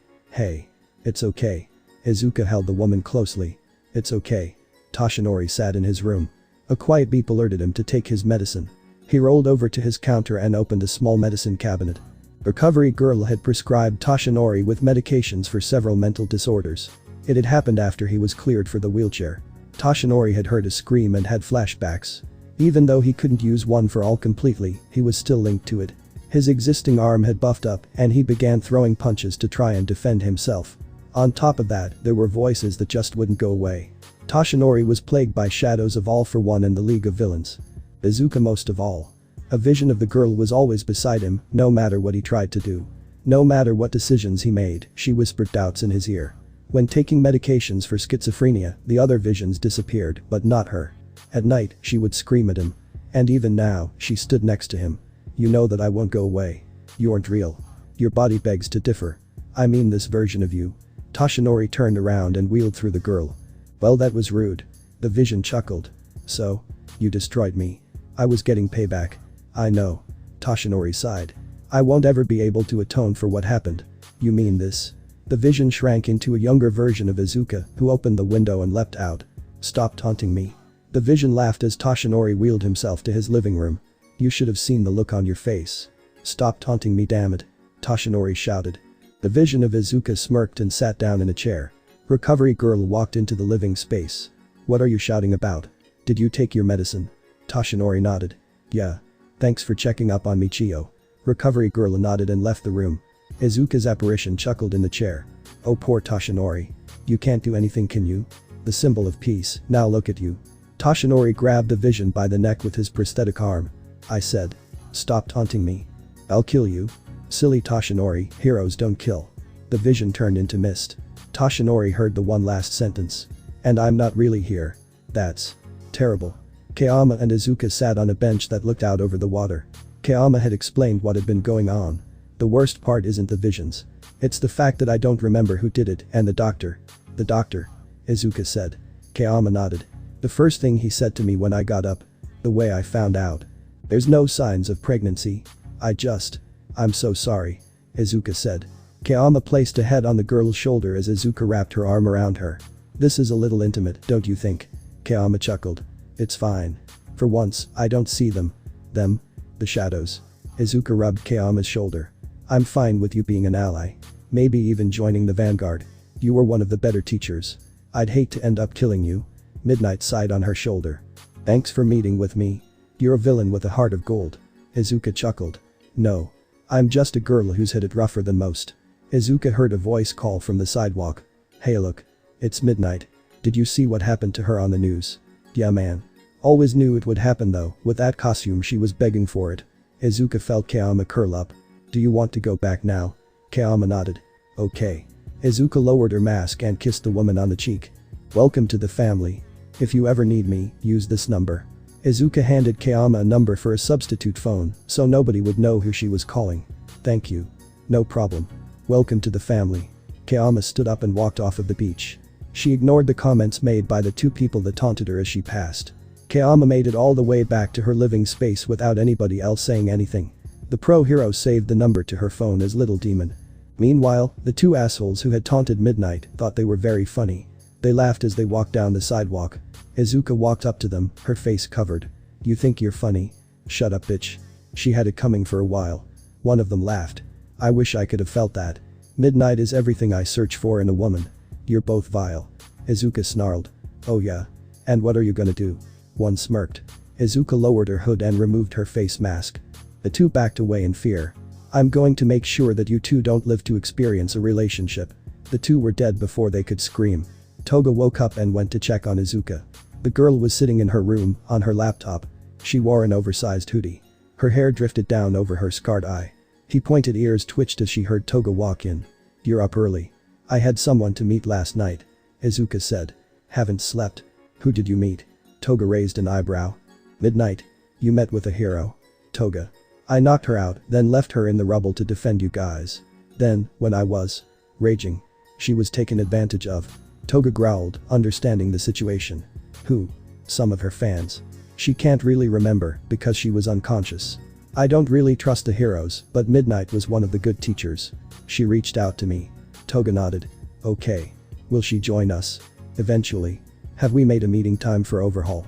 It's okay. Izuka held the woman closely. It's okay. Toshinori sat in his room. A quiet beep alerted him to take his medicine. He rolled over to his counter and opened a small medicine cabinet. Recovery Girl had prescribed Toshinori with medications for several mental disorders. It had happened after he was cleared for the wheelchair. Toshinori had heard a scream and had flashbacks. Even though he couldn't use one for all completely, he was still linked to it. His existing arm had buffed up and he began throwing punches to try and defend himself. On top of that, there were voices that just wouldn't go away. Toshinori was plagued by shadows of All for One and the League of Villains. Izuka most of all. A vision of the girl was always beside him, no matter what he tried to do. No matter what decisions he made, she whispered doubts in his ear. When taking medications for schizophrenia, the other visions disappeared, but not her. At night, she would scream at him. And even now, she stood next to him. You know that I won't go away. You aren't real. Your body begs to differ. I mean this version of you. Toshinori turned around and wheeled through the girl. Well, that was rude. The Vision chuckled. So? You destroyed me. I was getting payback. I know. Toshinori sighed. I won't ever be able to atone for what happened. You mean this? The Vision shrank into a younger version of Izuka, who opened the window and leapt out. Stop taunting me. The Vision laughed as Toshinori wheeled himself to his living room. You should have seen the look on your face. Stop taunting me, damn it. Toshinori shouted. The Vision of Izuka smirked and sat down in a chair. Recovery Girl walked into the living space. What are you shouting about? Did you take your medicine? Toshinori nodded. Yeah. Thanks for checking up on me, Chio. Recovery Girl nodded and left the room. Izuka's apparition chuckled in the chair. Oh, poor Toshinori. You can't do anything, can you? The symbol of peace, now look at you. Toshinori grabbed the Vision by the neck with his prosthetic arm. I said. Stop taunting me. I'll kill you. Silly Toshinori, heroes don't kill. The Vision turned into mist. Toshinori heard the one last sentence. And I'm not really here. That's terrible. Kayama and Izuka sat on a bench that looked out over the water. Kayama had explained what had been going on. The worst part isn't the visions. It's the fact that I don't remember who did it and the doctor. The doctor. Izuka said. Kayama nodded. The first thing he said to me when I got up. The way I found out. There's no signs of pregnancy. I'm so sorry. Izuka said. Kayama placed a head on the girl's shoulder as Izuka wrapped her arm around her. This is a little intimate, don't you think? Kayama chuckled. It's fine. For once, I don't see them. Them? The shadows. Izuka rubbed Kayama's shoulder. I'm fine with you being an ally. Maybe even joining the vanguard. You were one of the better teachers. I'd hate to end up killing you. Midnight sighed on her shoulder. Thanks for meeting with me. You're a villain with a heart of gold. Izuka chuckled. No. I'm just a girl who's hit it rougher than most. Izuka heard a voice call from the sidewalk. Hey look. It's Midnight. Did you see what happened to her on the news? Yeah man. Always knew it would happen though, with that costume she was begging for it. Izuka felt Kayama curl up. Do you want to go back now? Kayama nodded. Okay. Izuka lowered her mask and kissed the woman on the cheek. Welcome to the family. If you ever need me, use this number. Izuka handed Kayama a number for a substitute phone, so nobody would know who she was calling. Thank you. No problem. Welcome to the family. Kayama stood up and walked off of the beach. She ignored the comments made by the two people that taunted her as she passed. Kayama made it all the way back to her living space without anybody else saying anything. The pro hero saved the number to her phone as Little Demon. Meanwhile, the two assholes who had taunted Midnight thought they were very funny. They laughed as they walked down the sidewalk. Izuka walked up to them, her face covered. You think you're funny? Shut up, bitch. She had it coming for a while. One of them laughed. I wish I could have felt that. Midnight is everything I search for in a woman. You're both vile. Izuka snarled. Oh yeah. And what are you gonna do? One smirked. Izuka lowered her hood and removed her face mask. The two backed away in fear. I'm going to make sure that you two don't live to experience a relationship. The two were dead before they could scream. Toga woke up and went to check on Izuka. The girl was sitting in her room, on her laptop. She wore an oversized hoodie. Her hair drifted down over her scarred eye. Her pointed ears twitched as she heard Toga walk in. You're up early. I had someone to meet last night. Izuka said. Haven't slept. Who did you meet? Toga raised an eyebrow. Midnight. You met with a hero. Toga. I knocked her out, then left her in the rubble to defend you guys. Then, when I was raging, she was taken advantage of. Toga growled, understanding the situation. Who? Some of her fans. She can't really remember because she was unconscious. I don't really trust the heroes, but Midnight was one of the good teachers. She reached out to me. Toga nodded. Okay. Will she join us? Eventually. Have we made a meeting time for overhaul?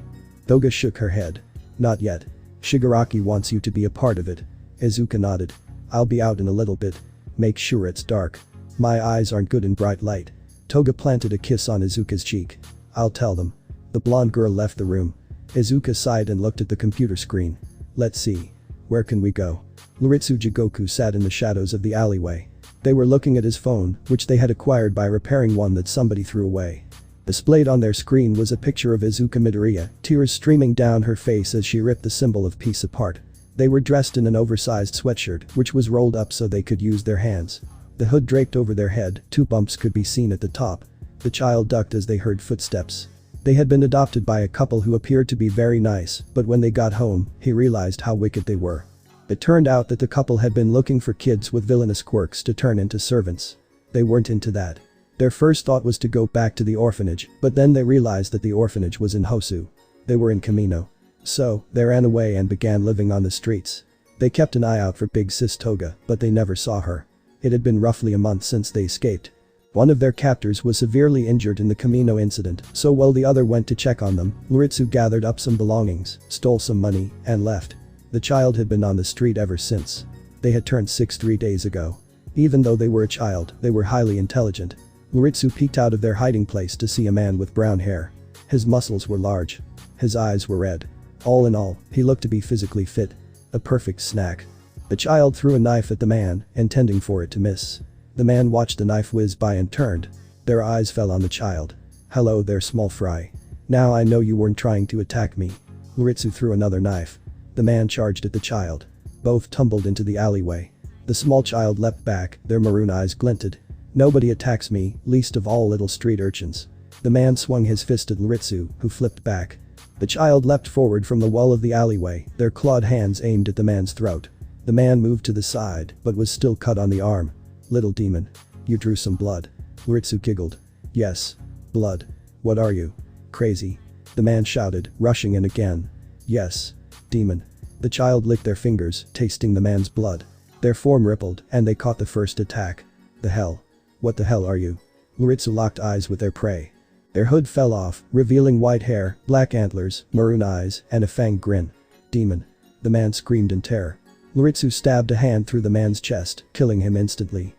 Toga shook her head. Not yet. Shigaraki wants you to be a part of it. Izuka nodded. I'll be out in a little bit. Make sure it's dark. My eyes aren't good in bright light. Toga planted a kiss on Izuka's cheek. I'll tell them. The blonde girl left the room. Izuka sighed and looked at the computer screen. Let's see. Where can we go? Luritsu Jigoku sat in the shadows of the alleyway. They were looking at his phone, which they had acquired by repairing one that somebody threw away. Displayed on their screen was a picture of Izuka Midoriya, tears streaming down her face as she ripped the symbol of peace apart. They were dressed in an oversized sweatshirt, which was rolled up so they could use their hands. The hood draped over their head, two bumps could be seen at the top. The child ducked as they heard footsteps. They had been adopted by a couple who appeared to be very nice, but when they got home, he realized how wicked they were. It turned out that the couple had been looking for kids with villainous quirks to turn into servants. They weren't into that. Their first thought was to go back to the orphanage, but then they realized that the orphanage was in Hosu. They were in Kamino. So, they ran away and began living on the streets. They kept an eye out for big sis Toga, but they never saw her. It had been roughly a month since they escaped. One of their captors was severely injured in the Kamino incident, so while the other went to check on them, Luritsu gathered up some belongings, stole some money, and left. The child had been on the street ever since. They had turned 6 3 days ago. Even though they were a child, they were highly intelligent. Luritsu peeked out of their hiding place to see a man with brown hair. His muscles were large. His eyes were red. All in all, he looked to be physically fit. A perfect snack. The child threw a knife at the man, intending for it to miss. The man watched the knife whiz by and turned. Their eyes fell on the child. "Hello there, small fry. Now I know you weren't trying to attack me." Luritsu threw another knife. The man charged at the child. Both tumbled into the alleyway. The small child leapt back, their maroon eyes glinted. "Nobody attacks me, least of all little street urchins." The man swung his fist at Luritsu, who flipped back. The child leapt forward from the wall of the alleyway, their clawed hands aimed at the man's throat. The man moved to the side, but was still cut on the arm. "Little demon. You drew some blood." Luritsu giggled. "Yes. Blood. What are you? Crazy?" The man shouted, rushing in again. "Yes. Demon." The child licked their fingers, tasting the man's blood. Their form rippled, and they caught the first attack. "The hell? What the hell are you?" Luritsu locked eyes with their prey. Their hood fell off, revealing white hair, black antlers, maroon eyes, and a fanged grin. "Demon." The man screamed in terror. Luritsu stabbed a hand through the man's chest, killing him instantly.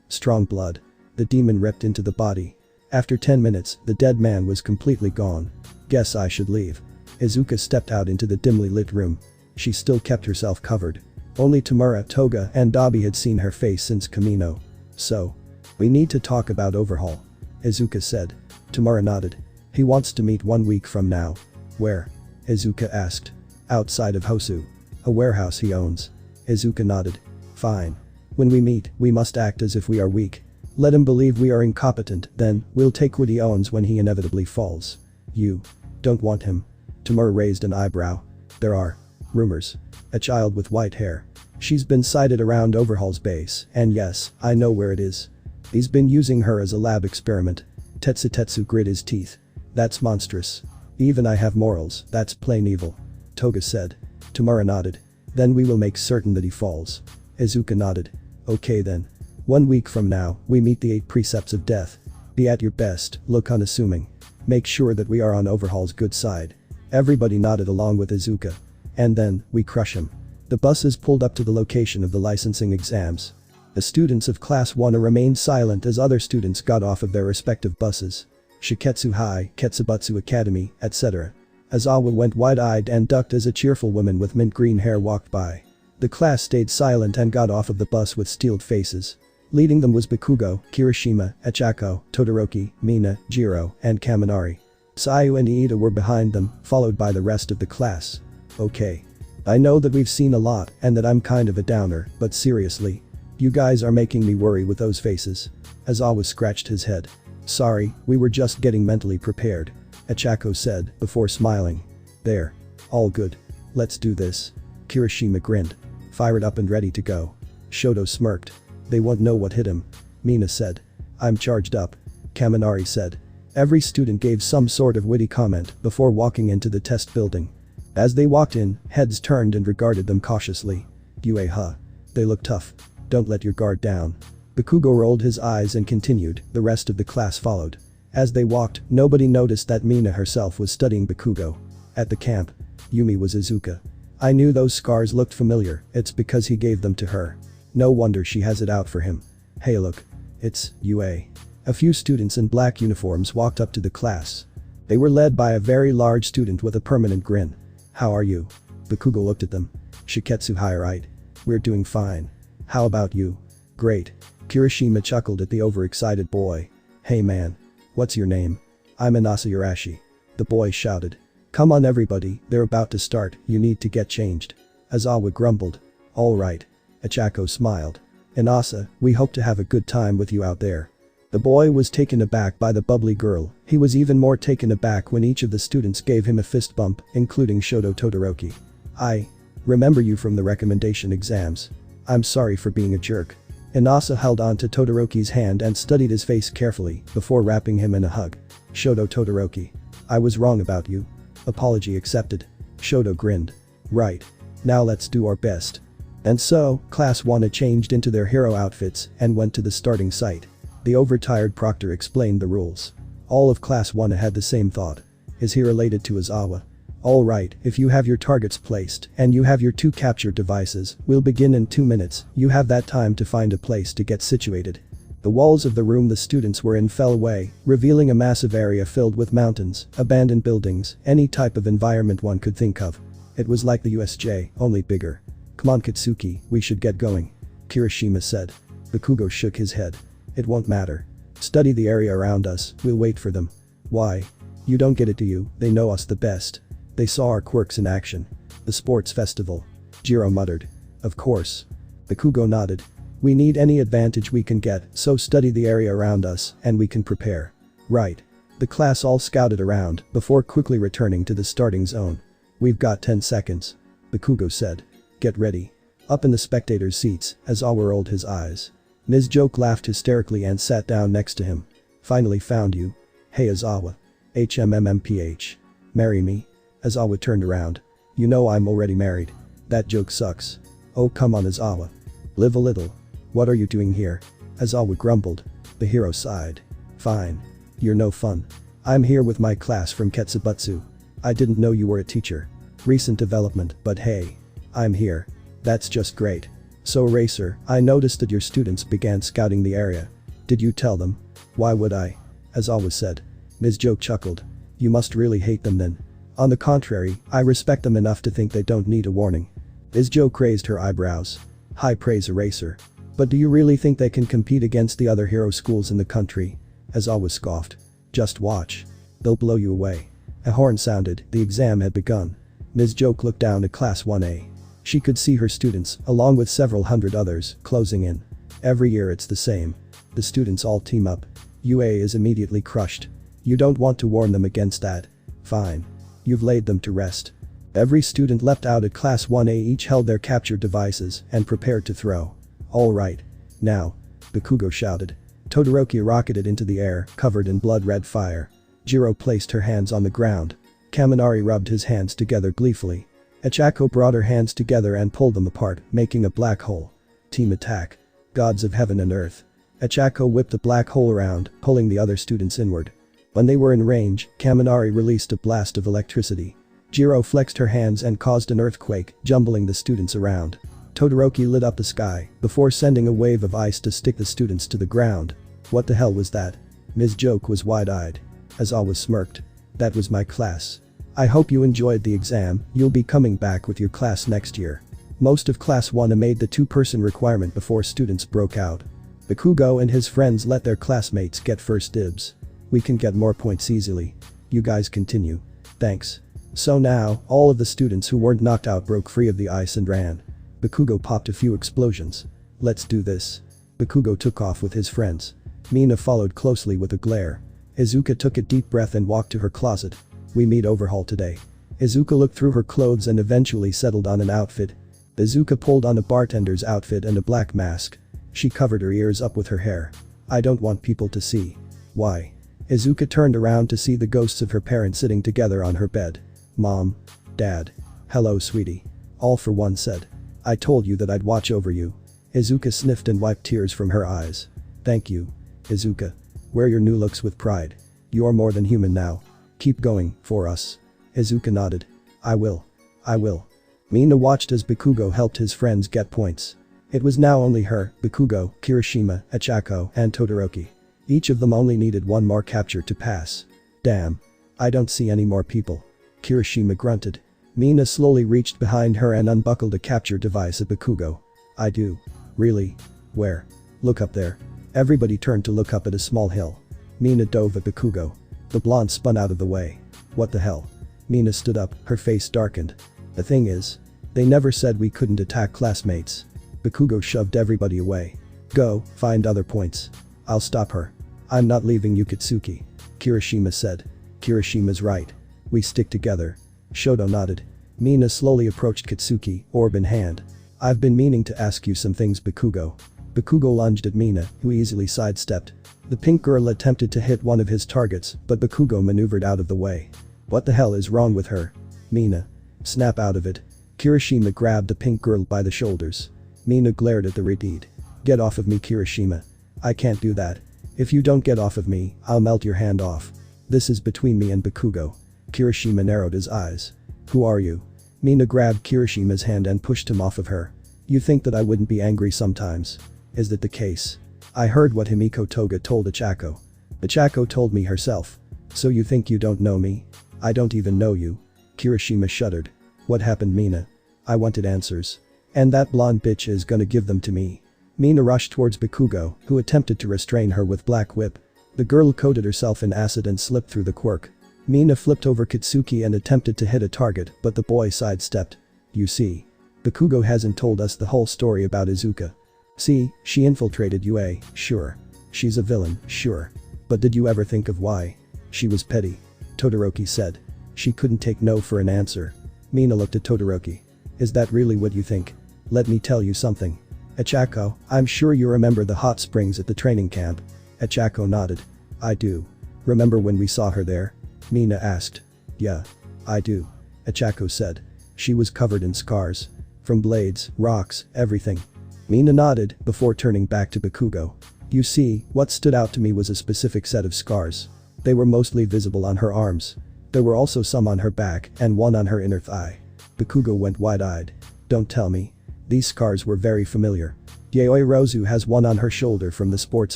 Strong blood. The demon ripped into the body. After 10 minutes, the dead man was completely gone. "Guess I should leave." Izuka stepped out into the dimly lit room. She still kept herself covered. Only Tamura, Toga, and Dabi had seen her face since Kamino. "So, we need to talk about overhaul," Izuka said. Tamura nodded. "He wants to meet 1 week from now." "Where?" Izuka asked. "Outside of Hosu. A warehouse he owns." Izuka nodded. "Fine. When we meet, we must act as if we are weak. Let him believe we are incompetent, then, we'll take what he owns when he inevitably falls." "You don't want him?" Tamura raised an eyebrow. "There are rumors. A child with white hair. She's been sighted around Overhaul's base, and yes, I know where it is. He's been using her as a lab experiment." Tetsu grit his teeth. "That's monstrous. Even I have morals, that's plain evil." Toga said. Tamura nodded. "Then we will make certain that he falls." Izuka nodded. "Okay then. 1 week from now, we meet the 8 precepts of death. Be at your best, look unassuming. Make sure that we are on Overhaul's good side." Everybody nodded along with Izuka. "And then, we crush him." The buses pulled up to the location of the licensing exams. The students of Class 1 remained silent as other students got off of their respective buses. Shiketsu High, Ketsubutsu Academy, etc. Azawa went wide-eyed and ducked as a cheerful woman with mint green hair walked by. The class stayed silent and got off of the bus with steeled faces. Leading them was Bakugo, Kiroshima, Echako, Todoroki, Mina, Jiro, and Kaminari. Sayu and Iida were behind them, followed by the rest of the class. "Okay. I know that we've seen a lot and that I'm kind of a downer, but seriously. You guys are making me worry with those faces." Azawa scratched his head. "Sorry, we were just getting mentally prepared," Echako said, before smiling. "There. All good. Let's do this." Kiroshima grinned. "Fired up and ready to go." Shoto smirked. "They won't know what hit him." Mina said. "I'm charged up." Kaminari said. Every student gave some sort of witty comment before walking into the test building. As they walked in, heads turned and regarded them cautiously. "Yue-ha. They look tough. Don't let your guard down." Bakugo rolled his eyes and continued, the rest of the class followed. As they walked, nobody noticed that Mina herself was studying Bakugo. At the camp, Yumi was Izuka. "I knew those scars looked familiar, it's because he gave them to her. No wonder she has it out for him." "Hey look. It's Yue." A few students in black uniforms walked up to the class. They were led by a very large student with a permanent grin. "How are you?" Bakugo looked at them. "Shiketsu high, right? We're doing fine. How about you?" "Great." Kiroshima chuckled at the overexcited boy. "Hey man. What's your name?" "I'm Inasa Yurashi." The boy shouted. "Come on everybody, they're about to start, you need to get changed." Azawa grumbled. "All right." Echako smiled. "Inasa, we hope to have a good time with you out there." The boy was taken aback by the bubbly girl. He was even more taken aback when each of the students gave him a fist bump, including Shoto Todoroki. I remember you from the recommendation exams. I'm sorry for being a jerk. Inasa held on to Todoroki's hand and studied his face carefully before wrapping him in a hug. Shoto Todoroki. I was wrong about you. Apology accepted. Shoto grinned. Right. Now let's do our best. And so, Class 1 changed into their hero outfits and went to the starting site. The overtired proctor explained the rules. All of Class 1 had the same thought. Is he related to Izawa? Alright, if you have your targets placed and you have your 2 captured devices, we'll begin in 2 minutes. You have that time to find a place to get situated. The walls of the room the students were in fell away, revealing a massive area filled with mountains, abandoned buildings, any type of environment one could think of. It was like the USJ, only bigger. Come on Katsuki, we should get going. Kiroshima said. Bakugo shook his head. It won't matter. Study the area around us, we'll wait for them. Why? You don't get it, do you? They know us the best. They saw our quirks in action. The sports festival. Jiro muttered. Of course. Bakugo nodded. We need any advantage we can get, so study the area around us, and we can prepare. Right. The class all scouted around, before quickly returning to the starting zone. We've got 10 seconds. Bakugo said. Get ready. Up in the spectators' seats, Izawa rolled his eyes. Ms. Joke laughed hysterically and sat down next to him. Finally found you. Hey Izawa. HMMMPH. Marry me? Izawa turned around. You know I'm already married. That joke sucks. Oh come on Izawa. Live a little. What are you doing here? Izawa grumbled. The hero sighed. Fine. You're no fun. I'm here with my class from Ketsubutsu. I didn't know you were a teacher. Recent development, but hey. I'm here. That's just great. So Racer, I noticed that your students began scouting the area. Did you tell them? Why would I? Izawa said. Ms. Joke chuckled. You must really hate them then. On the contrary, I respect them enough to think they don't need a warning. Ms. Joke raised her eyebrows. High praise Eraser. But do you really think they can compete against the other hero schools in the country? Izawa scoffed. Just watch. They'll blow you away. A horn sounded, the exam had begun. Ms. Joke looked down at Class 1A. She could see her students, along with several hundred others, closing in. Every year it's the same. The students all team up. UA is immediately crushed. You don't want to warn them against that. Fine. You've laid them to rest. Every student leapt out at Class 1A, each held their captured devices and prepared to throw. All right. Now. Bakugo shouted. Todoroki rocketed into the air, covered in blood-red fire. Jiro placed her hands on the ground. Kaminari rubbed his hands together gleefully. Ichako brought her hands together and pulled them apart, making a black hole. Team attack. Gods of heaven and earth. Ichako whipped the black hole around, pulling the other students inward. When they were in range, Kaminari released a blast of electricity. Jiro flexed her hands and caused an earthquake, jumbling the students around. Todoroki lit up the sky, before sending a wave of ice to stick the students to the ground. What the hell was that? Ms. Joke was wide-eyed. Izawa smirked. That was my class. I hope you enjoyed the exam, you'll be coming back with your class next year. Most of Class 1 made the 2-person requirement before students broke out. Bakugo and his friends let their classmates get first dibs. We can get more points easily. You guys continue. Thanks. So now, all of the students who weren't knocked out broke free of the ice and ran. Bakugo popped a few explosions. Let's do this. Bakugo took off with his friends. Mina followed closely with a glare. Izuka took a deep breath and walked to her closet. We meet overhaul today. Izuka looked through her clothes and eventually settled on an outfit. Izuka pulled on a bartender's outfit and a black mask. She covered her ears up with her hair. I don't want people to see. Why? Izuka turned around to see the ghosts of her parents sitting together on her bed. Mom. Dad. Hello sweetie. All for one said. I told you that I'd watch over you. Izuka sniffed and wiped tears from her eyes. Thank you. Izuka. Wear your new looks with pride. You're more than human now. Keep going, for us. Izuka nodded. I will. I will. Mina watched as Bakugo helped his friends get points. It was now only her, Bakugo, Kiroshima, Ichako, and Todoroki. Each of them only needed one more capture to pass. Damn. I don't see any more people. Kiroshima grunted. Mina slowly reached behind her and unbuckled a capture device at Bakugo. I do. Really? Where? Look up there. Everybody turned to look up at a small hill. Mina dove at Bakugo. The blonde spun out of the way. What the hell? Mina stood up, her face darkened. The thing is, they never said we couldn't attack classmates. Bakugo shoved everybody away. Go, find other points. I'll stop her. I'm not leaving you, Katsuki. Kiroshima said. Kiroshima's right. We stick together. Shoto nodded. Mina slowly approached Katsuki, orb in hand. I've been meaning to ask you some things, Bakugo. Bakugo lunged at Mina, who easily sidestepped. The pink girl attempted to hit one of his targets, but Bakugo maneuvered out of the way. What the hell is wrong with her? Mina. Snap out of it. Kiroshima grabbed the pink girl by the shoulders. Mina glared at the redeed. Get off of me, Kiroshima. I can't do that. If you don't get off of me, I'll melt your hand off. This is between me and Bakugo. Kiroshima narrowed his eyes. Who are you? Mina grabbed Kiroshima's hand and pushed him off of her. You think that I wouldn't be angry sometimes? Is that the case? I heard what Himiko Toga told Ichako. Ichako told me herself. So you think you don't know me? I don't even know you. Kiroshima shuddered. What happened, Mina? I wanted answers. And that blonde bitch is gonna give them to me. Mina rushed towards Bakugo, who attempted to restrain her with black whip. The girl coated herself in acid and slipped through the quirk. Mina flipped over Katsuki and attempted to hit a target, but the boy sidestepped. You see. Bakugo hasn't told us the whole story about Izuka. See, she infiltrated UA, sure. She's a villain, sure. But did you ever think of why? She was petty. Todoroki said. She couldn't take no for an answer. Mina looked at Todoroki. Is that really what you think? Let me tell you something. Ichako, I'm sure you remember the hot springs at the training camp. Ichako nodded. I do. Remember when we saw her there? Mina asked. Yeah. I do. Ichako said. She was covered in scars. From blades, rocks, everything. Mina nodded before turning back to Bakugo. You see, what stood out to me was a specific set of scars. They were mostly visible on her arms. There were also some on her back and one on her inner thigh. Bakugo went wide-eyed. Don't tell me. These scars were very familiar. Yaoi Rozu has one on her shoulder from the sports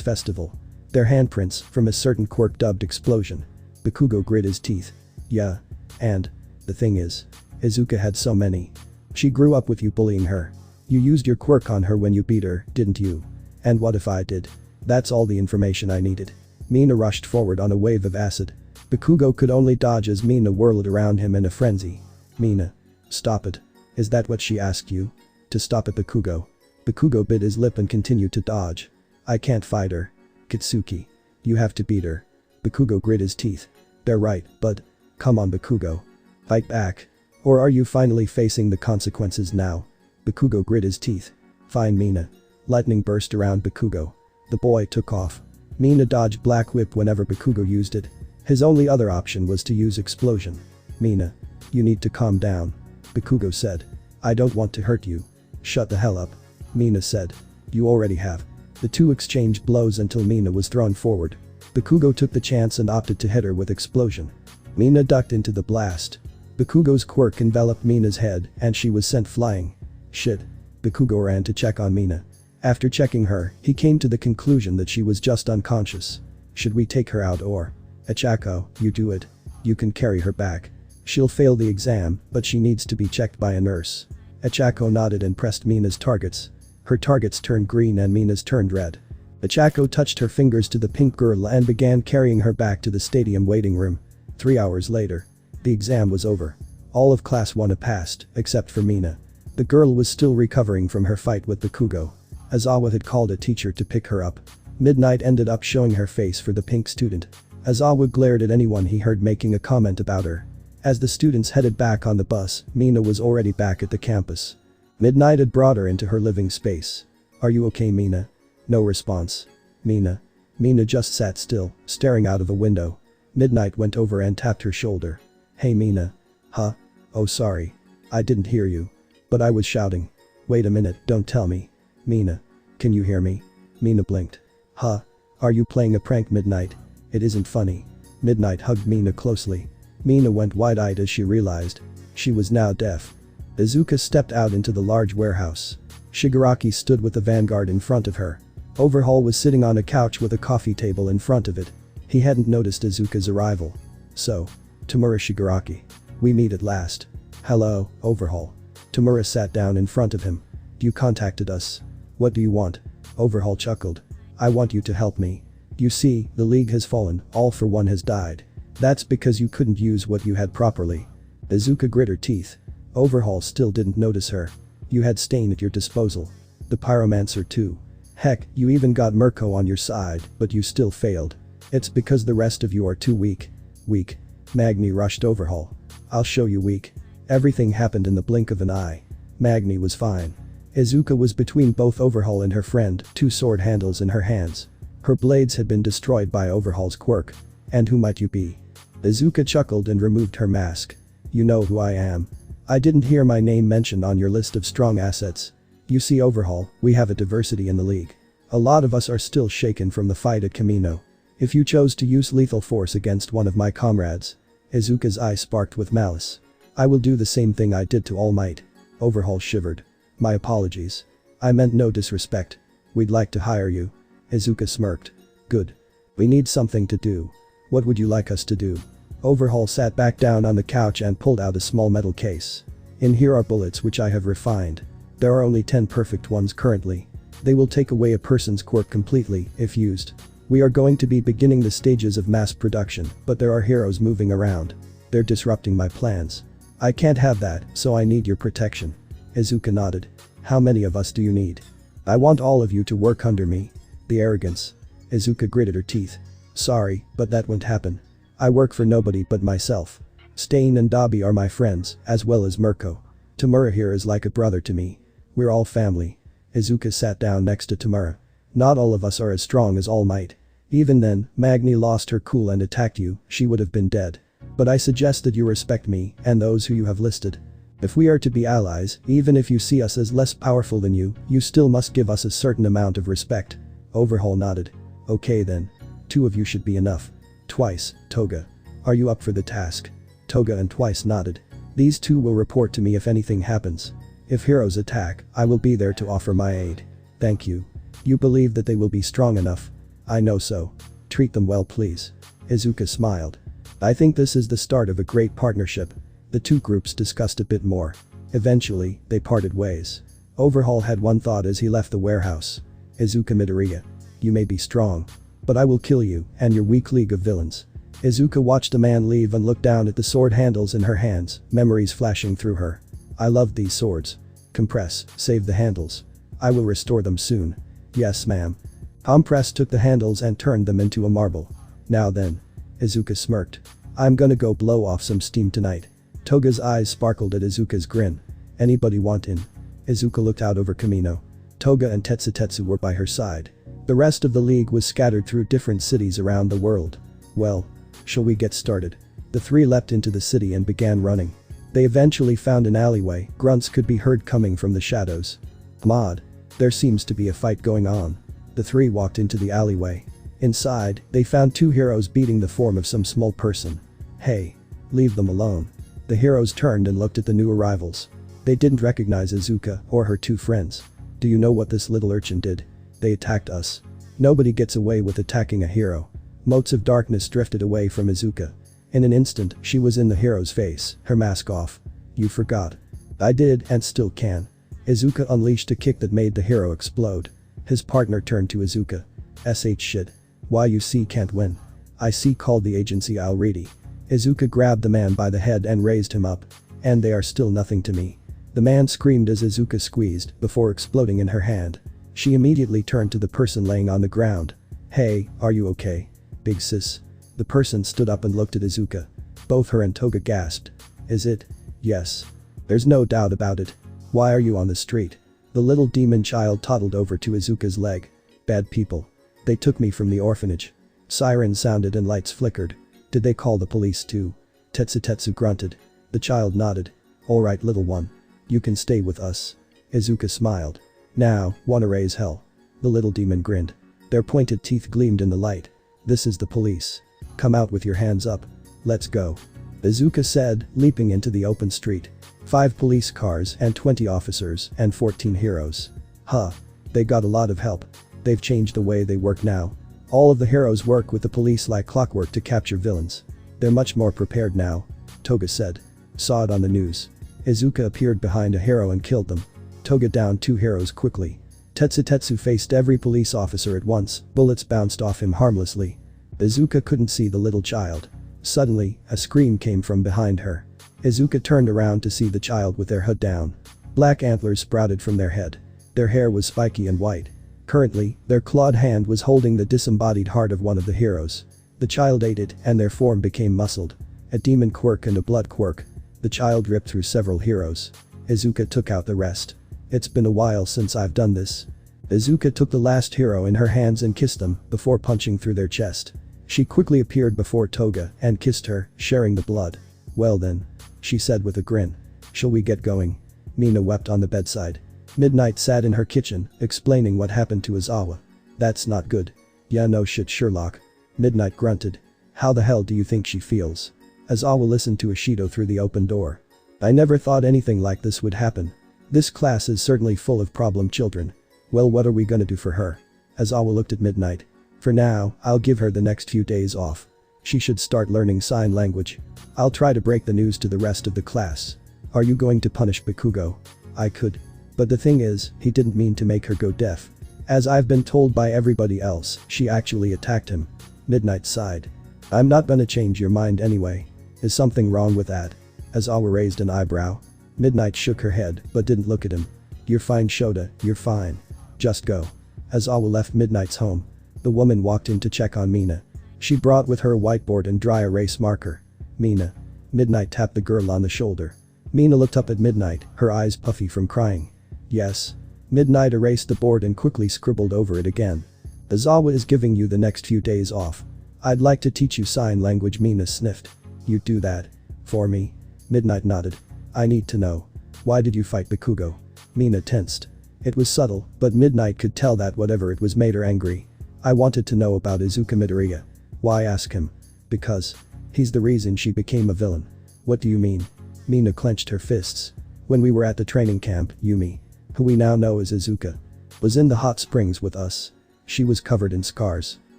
festival. They're handprints from a certain quirk-dubbed explosion. Bakugo grit his teeth. Yeah. And the thing is, Izuka had so many. She grew up with you bullying her. You used your quirk on her when you beat her, didn't you? And what if I did? That's all the information I needed. Mina rushed forward on a wave of acid. Bakugo could only dodge as Mina whirled around him in a frenzy. Mina. Stop it. Is that what she asked you? To stop it, Bakugo. Bakugo bit his lip and continued to dodge. I can't fight her. Katsuki. You have to beat her. Bakugo grit his teeth. They're right, but come on, Bakugo. Fight back. Or are you finally facing the consequences now? Bakugo grit his teeth. Fine, Mina. Lightning burst around Bakugo. The boy took off. Mina dodged Black Whip whenever Bakugo used it. His only other option was to use Explosion. Mina. You need to calm down. Bakugo said. I don't want to hurt you. Shut the hell up. Mina said. You already have. The two exchanged blows until Mina was thrown forward. Bakugo took the chance and opted to hit her with Explosion. Mina ducked into the blast. Bakugo's quirk enveloped Mina's head and she was sent flying. Shit. Bakugo ran to check on Mina. After checking her, he came to the conclusion that she was just unconscious. Should we take her out or? Ichako, you do it. You can carry her back. She'll fail the exam, but she needs to be checked by a nurse. Ichako nodded and pressed Mina's targets. Her targets turned green and Mina's turned red. Ichako touched her fingers to the pink girl and began carrying her back to the stadium waiting room. 3 hours later. The exam was over. All of class 1 had passed, except for Mina. The girl was still recovering from her fight with Bakugo. Aizawa had called a teacher to pick her up. Midnight ended up showing her face for the pink student. Aizawa glared at anyone he heard making a comment about her. As the students headed back on the bus, Mina was already back at the campus. Midnight had brought her into her living space. Are you okay, Mina? No response. Mina. Mina just sat still, staring out of a window. Midnight went over and tapped her shoulder. Hey, Mina. Huh? Oh, sorry. I didn't hear you. But I was shouting. Wait a minute, don't tell me. Mina. Can you hear me? Mina blinked. Huh? Are you playing a prank, Midnight? It isn't funny. Midnight hugged Mina closely. Mina went wide-eyed as she realized. She was now deaf. Izuka stepped out into the large warehouse. Shigaraki stood with the vanguard in front of her. Overhaul was sitting on a couch with a coffee table in front of it. He hadn't noticed Izuka's arrival. So. Tamura Shigaraki. We meet at last. Hello, Overhaul. Tamura sat down in front of him. You contacted us. What do you want? Overhaul chuckled. I want you to help me. You see, the League has fallen, All for One has died. That's because you couldn't use what you had properly. Izuka grit her teeth. Overhaul still didn't notice her. You had Stain at your disposal. The Pyromancer too. Heck, you even got Mirko on your side, but you still failed. It's because the rest of you are too weak. Weak. Magni rushed Overhaul. I'll show you weak. Everything happened in the blink of an eye. Magni was fine. Izuka was between both Overhaul and her friend, two sword handles in her hands. Her blades had been destroyed by Overhaul's quirk. And who might you be? Izuka chuckled and removed her mask. You know who I am. I didn't hear my name mentioned on your list of strong assets. You see Overhaul, we have a diversity in the league. A lot of us are still shaken from the fight at Kamino. If you chose to use lethal force against one of my comrades. Izuka's eye sparked with malice. I will do the same thing I did to All Might. Overhaul shivered. My apologies. I meant no disrespect. We'd like to hire you. Izuka smirked. Good. We need something to do. What would you like us to do? Overhaul sat back down on the couch and pulled out a small metal case. In here are bullets which I have refined. There are only 10 perfect ones currently. They will take away a person's quirk completely, if used. We are going to be beginning the stages of mass production, but there are heroes moving around. They're disrupting my plans. I can't have that, so I need your protection. Izuka nodded. How many of us do you need? I want all of you to work under me. The arrogance. Izuka gritted her teeth. Sorry, but that won't happen. I work for nobody but myself. Stain and Dabi are my friends, as well as Mirko. Tamura here is like a brother to me. We're all family. Izuka sat down next to Tamura. Not all of us are as strong as All Might. Even then, Magni lost her cool and attacked you, she would have been dead. But I suggest that you respect me and those who you have listed. If we are to be allies, even if you see us as less powerful than you still must give us a certain amount of respect. Overhaul nodded. Okay then. 2 of you should be enough. Twice, Toga. Are you up for the task? Toga and Twice nodded. These 2 will report to me if anything happens. If heroes attack, I will be there to offer my aid. Thank you. You believe that they will be strong enough? I know so. Treat them well please. Izuka smiled. I think this is the start of a great partnership. The 2 groups discussed a bit more. Eventually, they parted ways. Overhaul had one thought as he left the warehouse. Izuka Midoriya. You may be strong. But I will kill you and your weak league of villains. Izuka watched the man leave and looked down at the sword handles in her hands, memories flashing through her. I love these swords. Compress, save the handles. I will restore them soon. Yes ma'am. Compress took the handles and turned them into a marble. Now then. Izuka smirked. I'm gonna go blow off some steam tonight. Toga's eyes sparkled at Izuka's grin. Anybody want in? Izuka looked out over Kamino. Toga and Tetsutetsu were by her side. The rest of the league was scattered through different cities around the world. Well, shall we get started? The 3 leapt into the city and began running. They eventually found an alleyway, grunts could be heard coming from the shadows. Mod. There seems to be a fight going on. The 3 walked into the alleyway. Inside, they found 2 heroes beating the form of some small person. Hey. Leave them alone. The heroes turned and looked at the new arrivals. They didn't recognize Izuka or her 2 friends. Do you know what this little urchin did? They attacked us. Nobody gets away with attacking a hero. Motes of darkness drifted away from Izuka. In an instant, she was in the hero's face, her mask off. You forgot. I did and still can. Izuka unleashed a kick that made the hero explode. His partner turned to Izuka. SH shit. Why you see can't win. I see called the agency already. Izuka grabbed the man by the head and raised him up. And they are still nothing to me. The man screamed as Izuka squeezed before exploding in her hand. She immediately turned to the person laying on the ground. Hey, are you okay? Big sis. The person stood up and looked at Izuka. Both her and Toga gasped. Is it? Yes. There's no doubt about it. Why are you on the street? The little demon child toddled over to Izuka's leg. Bad people. They took me from the orphanage. Sirens sounded and lights flickered. Did they call the police too? Tetsutetsu grunted. The child nodded. Alright little one. You can stay with us. Izuka smiled. Now, wanna raise hell? The little demon grinned. Their pointed teeth gleamed in the light. This is the police. Come out with your hands up. Let's go. Izuka said, leaping into the open street. 5 police cars and 20 officers and 14 heroes. Huh. They got a lot of help. They've changed the way they work now. All of the heroes work with the police like clockwork to capture villains. They're much more prepared now. Toga said. Saw it on the news. Izuka appeared behind a hero and killed them. Toga downed 2 heroes quickly. Tetsutetsu faced every police officer at once, bullets bounced off him harmlessly. Izuka couldn't see the little child. Suddenly, a scream came from behind her. Izuka turned around to see the child with their hood down. Black antlers sprouted from their head. Their hair was spiky and white. Currently, their clawed hand was holding the disembodied heart of one of the heroes. The child ate it and their form became muscled. A demon quirk and a blood quirk. The child ripped through several heroes. Izuka took out the rest. It's been a while since I've done this. Izuka took the last hero in her hands and kissed them before punching through their chest. She quickly appeared before Toga and kissed her, sharing the blood. Well then. She said with a grin. Shall we get going? Mina wept on the bedside. Midnight sat in her kitchen, explaining what happened to Izawa. That's not good. Yeah no shit Sherlock. Midnight grunted. How the hell do you think she feels? Izawa listened to Ishido through the open door. I never thought anything like this would happen. This class is certainly full of problem children. Well what are we gonna do for her? Izawa looked at Midnight. For now, I'll give her the next few days off. She should start learning sign language. I'll try to break the news to the rest of the class. Are you going to punish Bakugo? I could. But the thing is, he didn't mean to make her go deaf. As I've been told by everybody else, she actually attacked him. Midnight sighed. I'm not gonna change your mind anyway. Is something wrong with that? Izawa raised an eyebrow. Midnight shook her head, but didn't look at him. You're fine Shota, you're fine. Just go. Izawa left Midnight's home. The woman walked in to check on Mina. She brought with her a whiteboard and dry erase marker. Mina. Midnight tapped the girl on the shoulder. Mina looked up at Midnight, her eyes puffy from crying. Yes. Midnight erased the board and quickly scribbled over it again. Izawa is giving you the next few days off. I'd like to teach you sign language Mina sniffed. You'd do that? For me? Midnight nodded. I need to know. Why did you fight Bakugo? Mina tensed. It was subtle, but Midnight could tell that whatever it was made her angry. I wanted to know about Izuka Midoriya. Why ask him? Because. He's the reason she became a villain. What do you mean? Mina clenched her fists. When we were at the training camp, Yumi, who we now know as Izuka, was in the hot springs with us. She was covered in scars.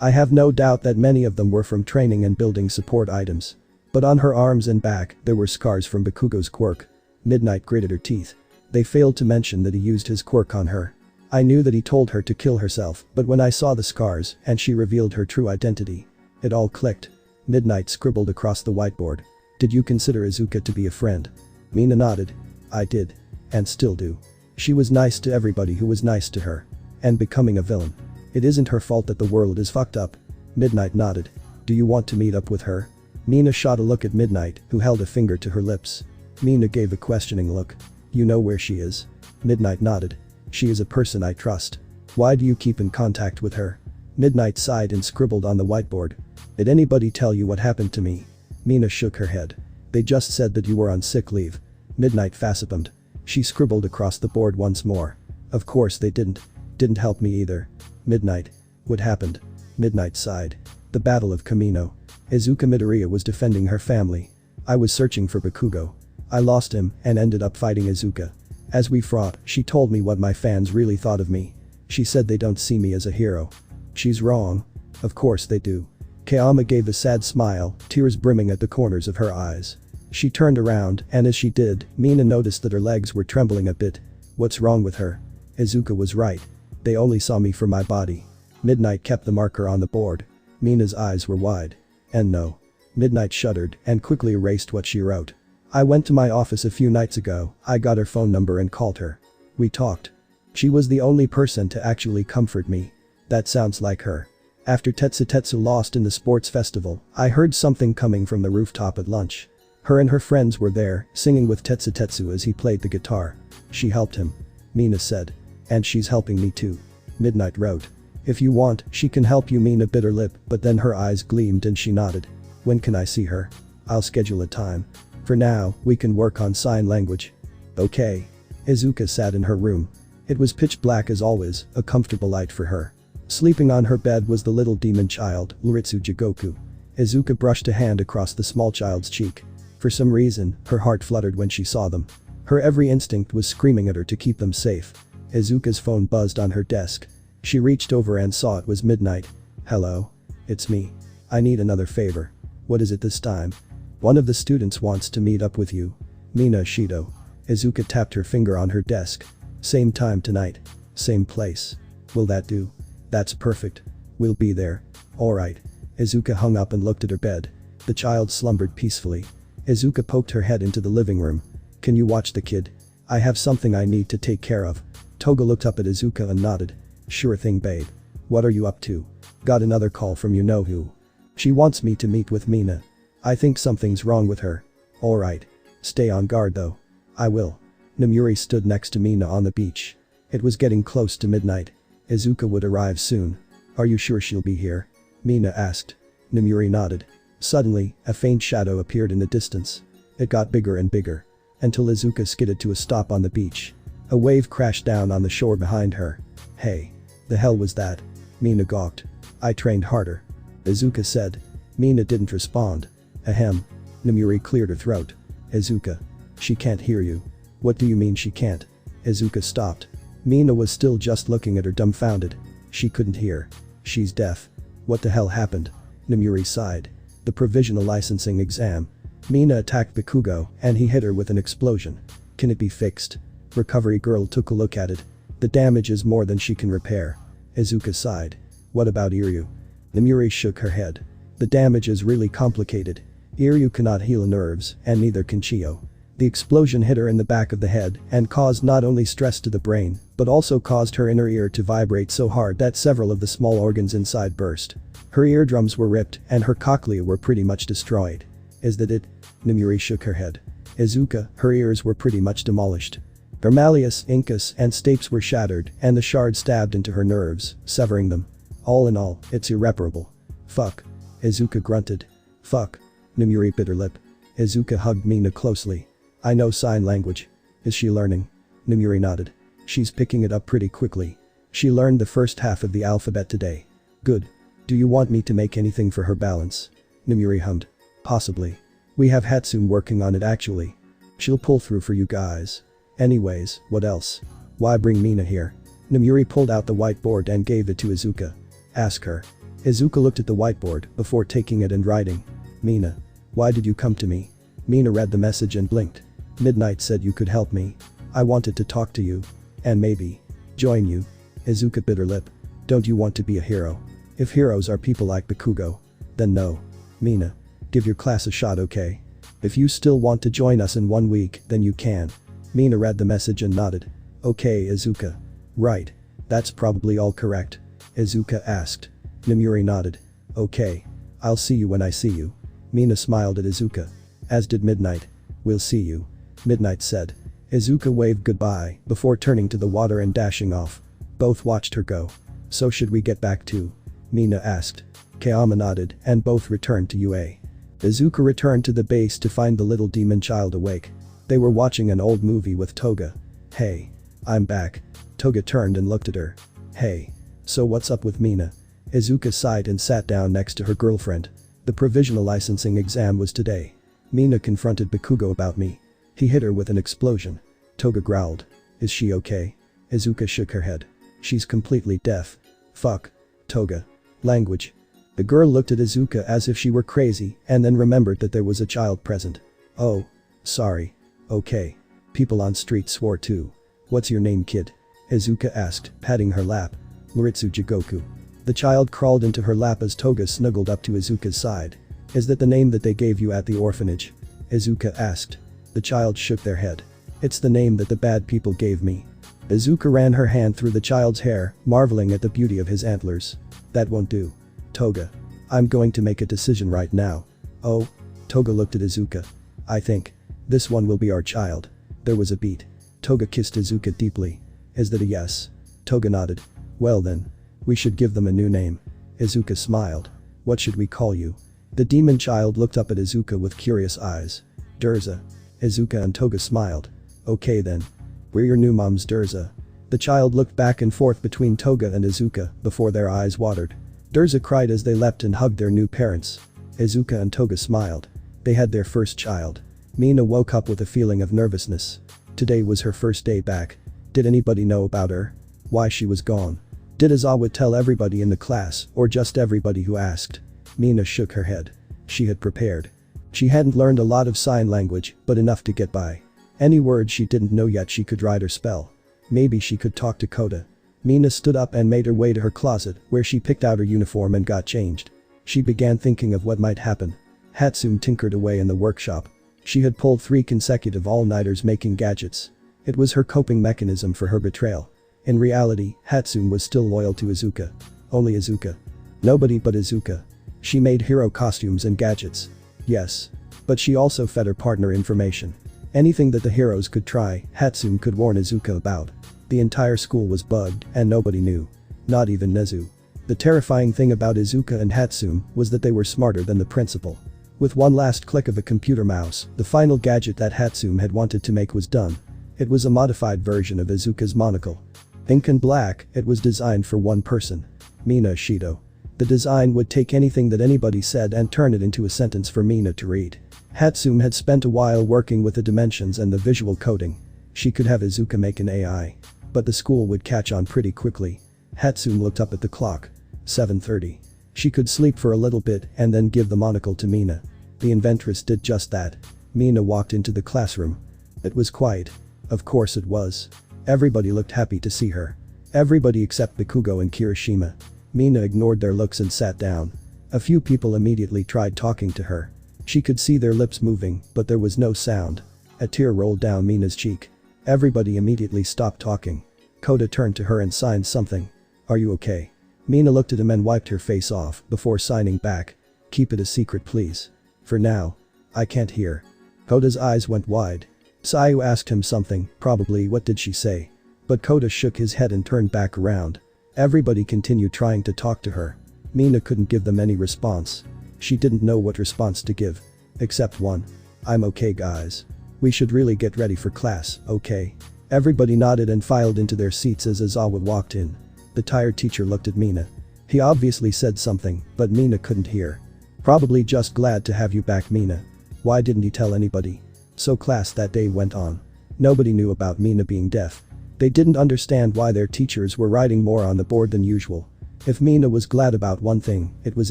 I have no doubt that many of them were from training and building support items. But on her arms and back, there were scars from Bakugo's quirk. Midnight gritted her teeth. They failed to mention that he used his quirk on her. I knew that he told her to kill herself, but when I saw the scars and she revealed her true identity, it all clicked. Midnight scribbled across the whiteboard. Did you consider Izuka to be a friend? Mina nodded. I did. And still do. She was nice to everybody who was nice to her. And becoming a villain. It isn't her fault that the world is fucked up. Midnight nodded. Do you want to meet up with her? Mina shot a look at Midnight, who held a finger to her lips. Mina gave a questioning look. You know where she is? Midnight nodded. She is a person I trust. Why do you keep in contact with her? Midnight sighed and scribbled on the whiteboard. Did anybody tell you what happened to me? Mina shook her head. They just said that you were on sick leave. Midnight facepalmed. She scribbled across the board once more. Of course they didn't. Didn't help me either. Midnight. What happened? Midnight sighed. The Battle of Kamino. Izuka Midoriya was defending her family. I was searching for Bakugo. I lost him and ended up fighting Izuka. As we fought, she told me what my fans really thought of me. She said they don't see me as a hero. She's wrong. Of course they do. Kayama gave a sad smile, tears brimming at the corners of her eyes. She turned around and as she did, Mina noticed that her legs were trembling a bit. What's wrong with her? Izuka was right. They only saw me for my body. Midnight kept the marker on the board. Mina's eyes were wide. And no. Midnight shuddered and quickly erased what she wrote. I went to my office a few nights ago, I got her phone number and called her. We talked. She was the only person to actually comfort me. That sounds like her. After Tetsu lost in the sports festival, I heard something coming from the rooftop at lunch. Her and her friends were there, singing with Tetsu as he played the guitar. She helped him. Mina said. And she's helping me too. Midnight wrote. If you want, she can help you. Mina bit her lip, but then her eyes gleamed and she nodded. When can I see her? I'll schedule a time. For now, we can work on sign language. Okay. Izuka sat in her room. It was pitch black as always, a comfortable light for her. Sleeping on her bed was the little demon child, Luritsu Jigoku. Izuka brushed a hand across the small child's cheek. For some reason, her heart fluttered when she saw them. Her every instinct was screaming at her to keep them safe. Izuka's phone buzzed on her desk. She reached over and saw it was Midnight. Hello? It's me. I need another favor. What is it this time? One of the students wants to meet up with you. Mina Ishido. Izuka tapped her finger on her desk. Same time tonight. Same place. Will that do? That's perfect. We'll be there. Alright. Izuka hung up and looked at her bed. The child slumbered peacefully. Izuka poked her head into the living room. Can you watch the kid? I have something I need to take care of. Toga looked up at Izuka and nodded. Sure thing babe. What are you up to? Got another call from you know who. She wants me to meet with Mina. I think something's wrong with her. Alright. Stay on guard though. I will. Nomuri stood next to Mina on the beach. It was getting close to midnight. Izuka would arrive soon. Are you sure she'll be here? Mina asked. Nomuri nodded. Suddenly, a faint shadow appeared in the distance. It got bigger and bigger. Until Izuka skidded to a stop on the beach. A wave crashed down on the shore behind her. Hey. The hell was that? Mina gawked. I trained harder. Izuka said. Mina didn't respond. Ahem. Nomuri cleared her throat. Izuka. She can't hear you. What do you mean she can't? Izuka stopped. Mina was still just looking at her dumbfounded. She couldn't hear. She's deaf. What the hell happened? Nomuri sighed. The provisional licensing exam. Mina attacked Bakugo and he hit her with an explosion. Can it be fixed? Recovery girl took a look at it. The damage is more than she can repair. Izuka sighed. What about Iryu? Nomuri shook her head. The damage is really complicated. Iryu cannot heal nerves and neither can Chio. The explosion hit her in the back of the head and caused not only stress to the brain, but also caused her inner ear to vibrate so hard that several of the small organs inside burst. Her eardrums were ripped and her cochlea were pretty much destroyed. Is that it? Nomuri shook her head. Izuka, her ears were pretty much demolished. Her malleus, incus, and stapes were shattered and the shard stabbed into her nerves, severing them. All in all, it's irreparable. Fuck. Izuka grunted. Fuck. Nomuri bit her lip. Izuka hugged Mina closely. I know sign language. Is she learning? Nomuri nodded. She's picking it up pretty quickly. She learned the first half of the alphabet today. Good. Do you want me to make anything for her balance? Nomuri hummed. Possibly. We have Hatsune working on it actually. She'll pull through for you guys. Anyways, what else? Why bring Mina here? Nomuri pulled out the whiteboard and gave it to Izuka. Ask her. Izuka looked at the whiteboard before taking it and writing. Mina. Why did you come to me? Mina read the message and blinked. Midnight said you could help me. I wanted to talk to you. And maybe. Join you. Izuka bit her lip. Don't you want to be a hero? If heroes are people like Bakugo. Then no. Mina. Give your class a shot, okay? If you still want to join us in 1 week, then you can. Mina read the message and nodded. Okay, Izuka. Right. That's probably all correct. Izuka asked. Nomuri nodded. Okay. I'll see you when I see you. Mina smiled at Izuka. As did Midnight. We'll see you. Midnight said. Izuka waved goodbye before turning to the water and dashing off. Both watched her go. So should we get back too? Mina asked. Kayama nodded and both returned to UA. Izuka returned to the base to find the little demon child awake. They were watching an old movie with Toga. Hey. I'm back. Toga turned and looked at her. Hey. So what's up with Mina? Izuka sighed and sat down next to her girlfriend. The provisional licensing exam was today. Mina confronted Bakugo about me. He hit her with an explosion. Toga growled. Is she okay? Izuka shook her head. She's completely deaf. Fuck. Toga. Language. The girl looked at Izuka as if she were crazy and then remembered that there was a child present. Oh. Sorry. Okay. People on street swore too. What's your name, kid? Izuka asked, patting her lap. Muritsu Jigoku. The child crawled into her lap as Toga snuggled up to Izuka's side. Is that the name that they gave you at the orphanage? Izuka asked. The child shook their head. It's the name that the bad people gave me. Izuka ran her hand through the child's hair, marveling at the beauty of his antlers. That won't do. Toga. I'm going to make a decision right now. Oh? Toga looked at Izuka. I think. This one will be our child. There was a beat. Toga kissed Izuka deeply. Is that a yes? Toga nodded. Well then. We should give them a new name. Izuka smiled. What should we call you? The demon child looked up at Izuka with curious eyes. Durza. Izuka and Toga smiled. Okay then. We're your new moms, Durza. The child looked back and forth between Toga and Izuka before their eyes watered. Durza cried as they leapt and hugged their new parents. Izuka and Toga smiled. They had their first child. Mina woke up with a feeling of nervousness. Today was her first day back. Did anybody know about her? Why she was gone? Did Izawa tell everybody in the class or just everybody who asked? Mina shook her head. She had prepared. She hadn't learned a lot of sign language, but enough to get by. Any words she didn't know yet she could write or spell. Maybe she could talk to Kota. Mina stood up and made her way to her closet where she picked out her uniform and got changed. She began thinking of what might happen. Hatsune tinkered away in the workshop. She had pulled 3 consecutive all-nighters making gadgets. It was her coping mechanism for her betrayal. In reality, Hatsune was still loyal to Izuka. Only Izuka. Nobody but Izuka. She made hero costumes and gadgets. Yes. But she also fed her partner information. Anything that the heroes could try, Hatsune could warn Izuka about. The entire school was bugged and nobody knew. Not even Nezu. The terrifying thing about Izuka and Hatsune was that they were smarter than the principal. With one last click of a computer mouse, the final gadget that Hatsune had wanted to make was done. It was a modified version of Izuka's monocle. Pink and black, it was designed for one person. Mina Shido. The design would take anything that anybody said and turn it into a sentence for Mina to read. Hatsune had spent a while working with the dimensions and the visual coding. She could have Izuka make an AI. But the school would catch on pretty quickly. Hatsune looked up at the clock. 7:30. She could sleep for a little bit and then give the monocle to Mina. The inventress did just that. Mina walked into the classroom. It was quiet. Of course it was. Everybody looked happy to see her. Everybody except Bakugo and Kiroshima. Mina ignored their looks and sat down. A few people immediately tried talking to her. She could see their lips moving, but there was no sound. A tear rolled down Mina's cheek. Everybody immediately stopped talking. Koda turned to her and signed something. Are you okay? Mina looked at him and wiped her face off before signing back. Keep it a secret please. For now. I can't hear. Koda's eyes went wide. Sayu asked him something, probably what did she say? But Koda shook his head and turned back around. Everybody continued trying to talk to her. Mina couldn't give them any response. She didn't know what response to give. Except one. I'm okay guys. We should really get ready for class, okay? Everybody nodded and filed into their seats as Izawa walked in. The tired teacher looked at Mina. He obviously said something, but Mina couldn't hear. Probably just glad to have you back Mina. Why didn't you tell anybody? So class that day went on. Nobody knew about Mina being deaf. They didn't understand why their teachers were writing more on the board than usual. If Mina was glad about one thing, it was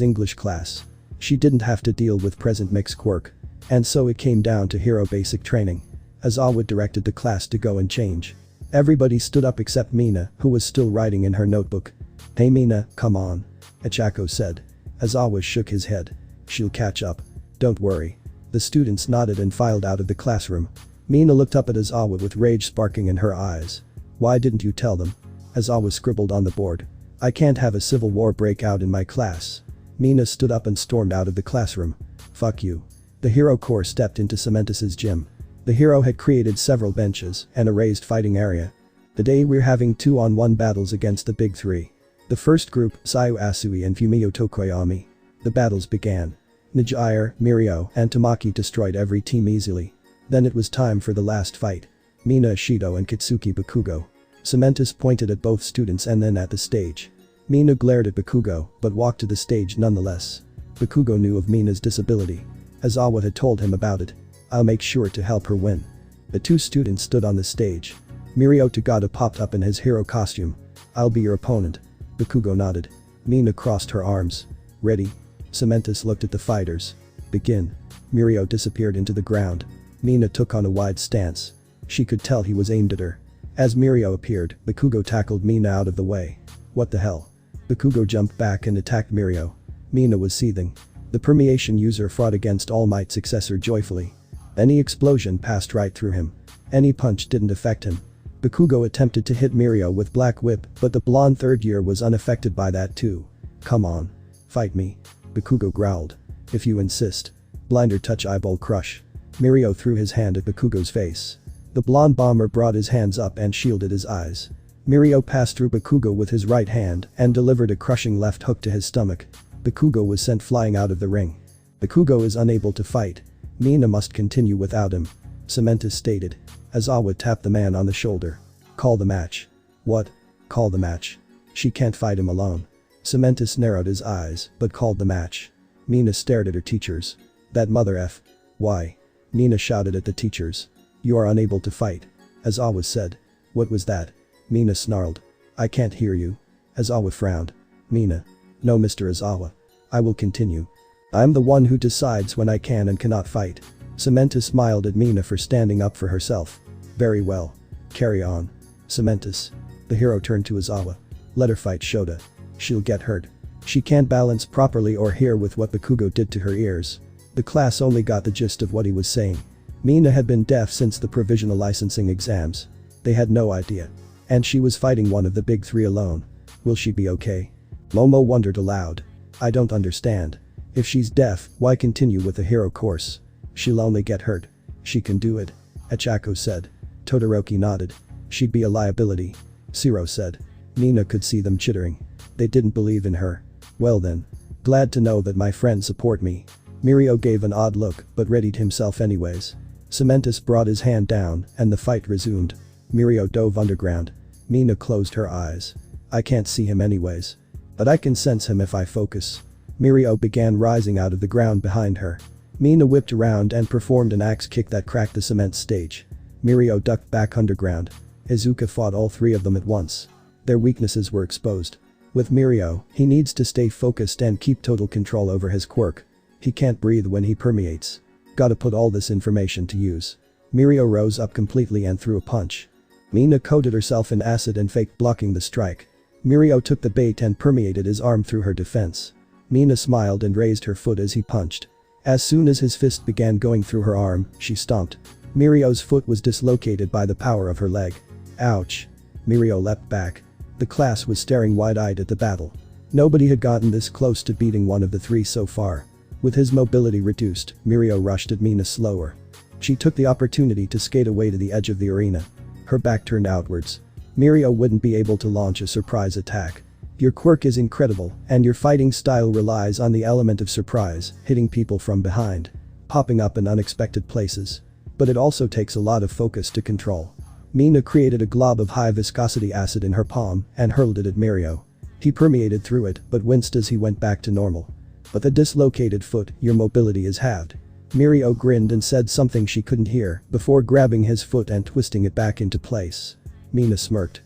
English class. She didn't have to deal with present mix quirk. And so it came down to hero basic training. Azawa directed the class to go and change. Everybody stood up except Mina, who was still writing in her notebook. Hey Mina, come on. Ichako said. Azawa shook his head. She'll catch up. Don't worry. The students nodded and filed out of the classroom. Mina looked up at Azawa with rage sparking in her eyes. Why didn't you tell them? Azawa scribbled on the board. I can't have a civil war break out in my class. Mina stood up and stormed out of the classroom. Fuck you. The Hero Corps stepped into Cementus's gym. The hero had created several benches and a raised fighting area. Today we're having 2-on-1 battles against the big three. The first group, Sayu Asui and Fumio Tokoyami. The battles began. Nijair, Mirio, and Tamaki destroyed every team easily. Then it was time for the last fight. Mina Ishido and Katsuki Bakugo. Cementus pointed at both students and then at the stage. Mina glared at Bakugo, but walked to the stage nonetheless. Bakugo knew of Mina's disability. Azawa had told him about it. I'll make sure to help her win. The two students stood on the stage. Mirio Tagada popped up in his hero costume. I'll be your opponent. Bakugo nodded. Mina crossed her arms. Ready? Cementus looked at the fighters. Begin. Mirio disappeared into the ground. Mina took on a wide stance. She could tell he was aimed at her. As Mirio appeared, Bakugo tackled Mina out of the way. What the hell? Bakugo jumped back and attacked Mirio. Mina was seething. The permeation user fought against All Might's successor joyfully. Any explosion passed right through him. Any punch didn't affect him. Bakugo attempted to hit Mirio with Black Whip, but the blonde third year was unaffected by that too. Come on. Fight me. Bakugo growled. If you insist. Blinder touch eyeball crush. Mirio threw his hand at Bakugo's face. The blonde bomber brought his hands up and shielded his eyes. Mirio passed through Bakugo with his right hand and delivered a crushing left hook to his stomach. Bakugo was sent flying out of the ring. Bakugo is unable to fight. Mina must continue without him. Cementus stated. Azawa tapped the man on the shoulder. Call the match. What? Call the match. She can't fight him alone. Cementus narrowed his eyes, but called the match. Mina stared at her teachers. That mother F. Why? Mina shouted at the teachers. You are unable to fight. Azawa said. What was that? Mina snarled. I can't hear you. Azawa frowned. Mina. No Mr. Azawa. I will continue. I'm the one who decides when I can and cannot fight. Cementus smiled at Mina for standing up for herself. Very well. Carry on. Cementus. The hero turned to Azawa. Let her fight Shota. She'll get hurt. She can't balance properly or hear with what Bakugo did to her ears. The class only got the gist of what he was saying. Mina had been deaf since the provisional licensing exams. They had no idea. And she was fighting one of the big three alone. Will she be okay? Momo wondered aloud. I don't understand. If she's deaf, why continue with the hero course? She'll only get hurt. She can do it. Echako said. Todoroki nodded. She'd be a liability. Shiro said. Mina could see them chittering. They didn't believe in her. Well then. Glad to know that my friends support me. Mirio gave an odd look, but readied himself anyways. Cementus brought his hand down, and the fight resumed. Mirio dove underground. Mina closed her eyes. I can't see him anyways. But I can sense him if I focus. Mirio began rising out of the ground behind her. Mina whipped around and performed an axe kick that cracked the cement stage. Mirio ducked back underground. Izuka fought all three of them at once. Their weaknesses were exposed. With Mirio, he needs to stay focused and keep total control over his quirk. He can't breathe when he permeates. Gotta put all this information to use. Mirio rose up completely and threw a punch. Mina coated herself in acid and faked blocking the strike. Mirio took the bait and permeated his arm through her defense. Mina smiled and raised her foot as he punched. As soon as his fist began going through her arm, she stomped. Mirio's foot was dislocated by the power of her leg. Ouch. Mirio leapt back. The class was staring wide-eyed at the battle. Nobody had gotten this close to beating one of the three so far. With his mobility reduced, Mirio rushed at Mina slower. She took the opportunity to skate away to the edge of the arena. Her back turned outwards. Mirio wouldn't be able to launch a surprise attack. Your quirk is incredible, and your fighting style relies on the element of surprise, hitting people from behind. Popping up in unexpected places. But it also takes a lot of focus to control. Mina created a glob of high-viscosity acid in her palm and hurled it at Mirio. He permeated through it but winced as he went back to normal. But the dislocated foot, your mobility is halved. Mirio grinned and said something she couldn't hear before grabbing his foot and twisting it back into place. Mina smirked.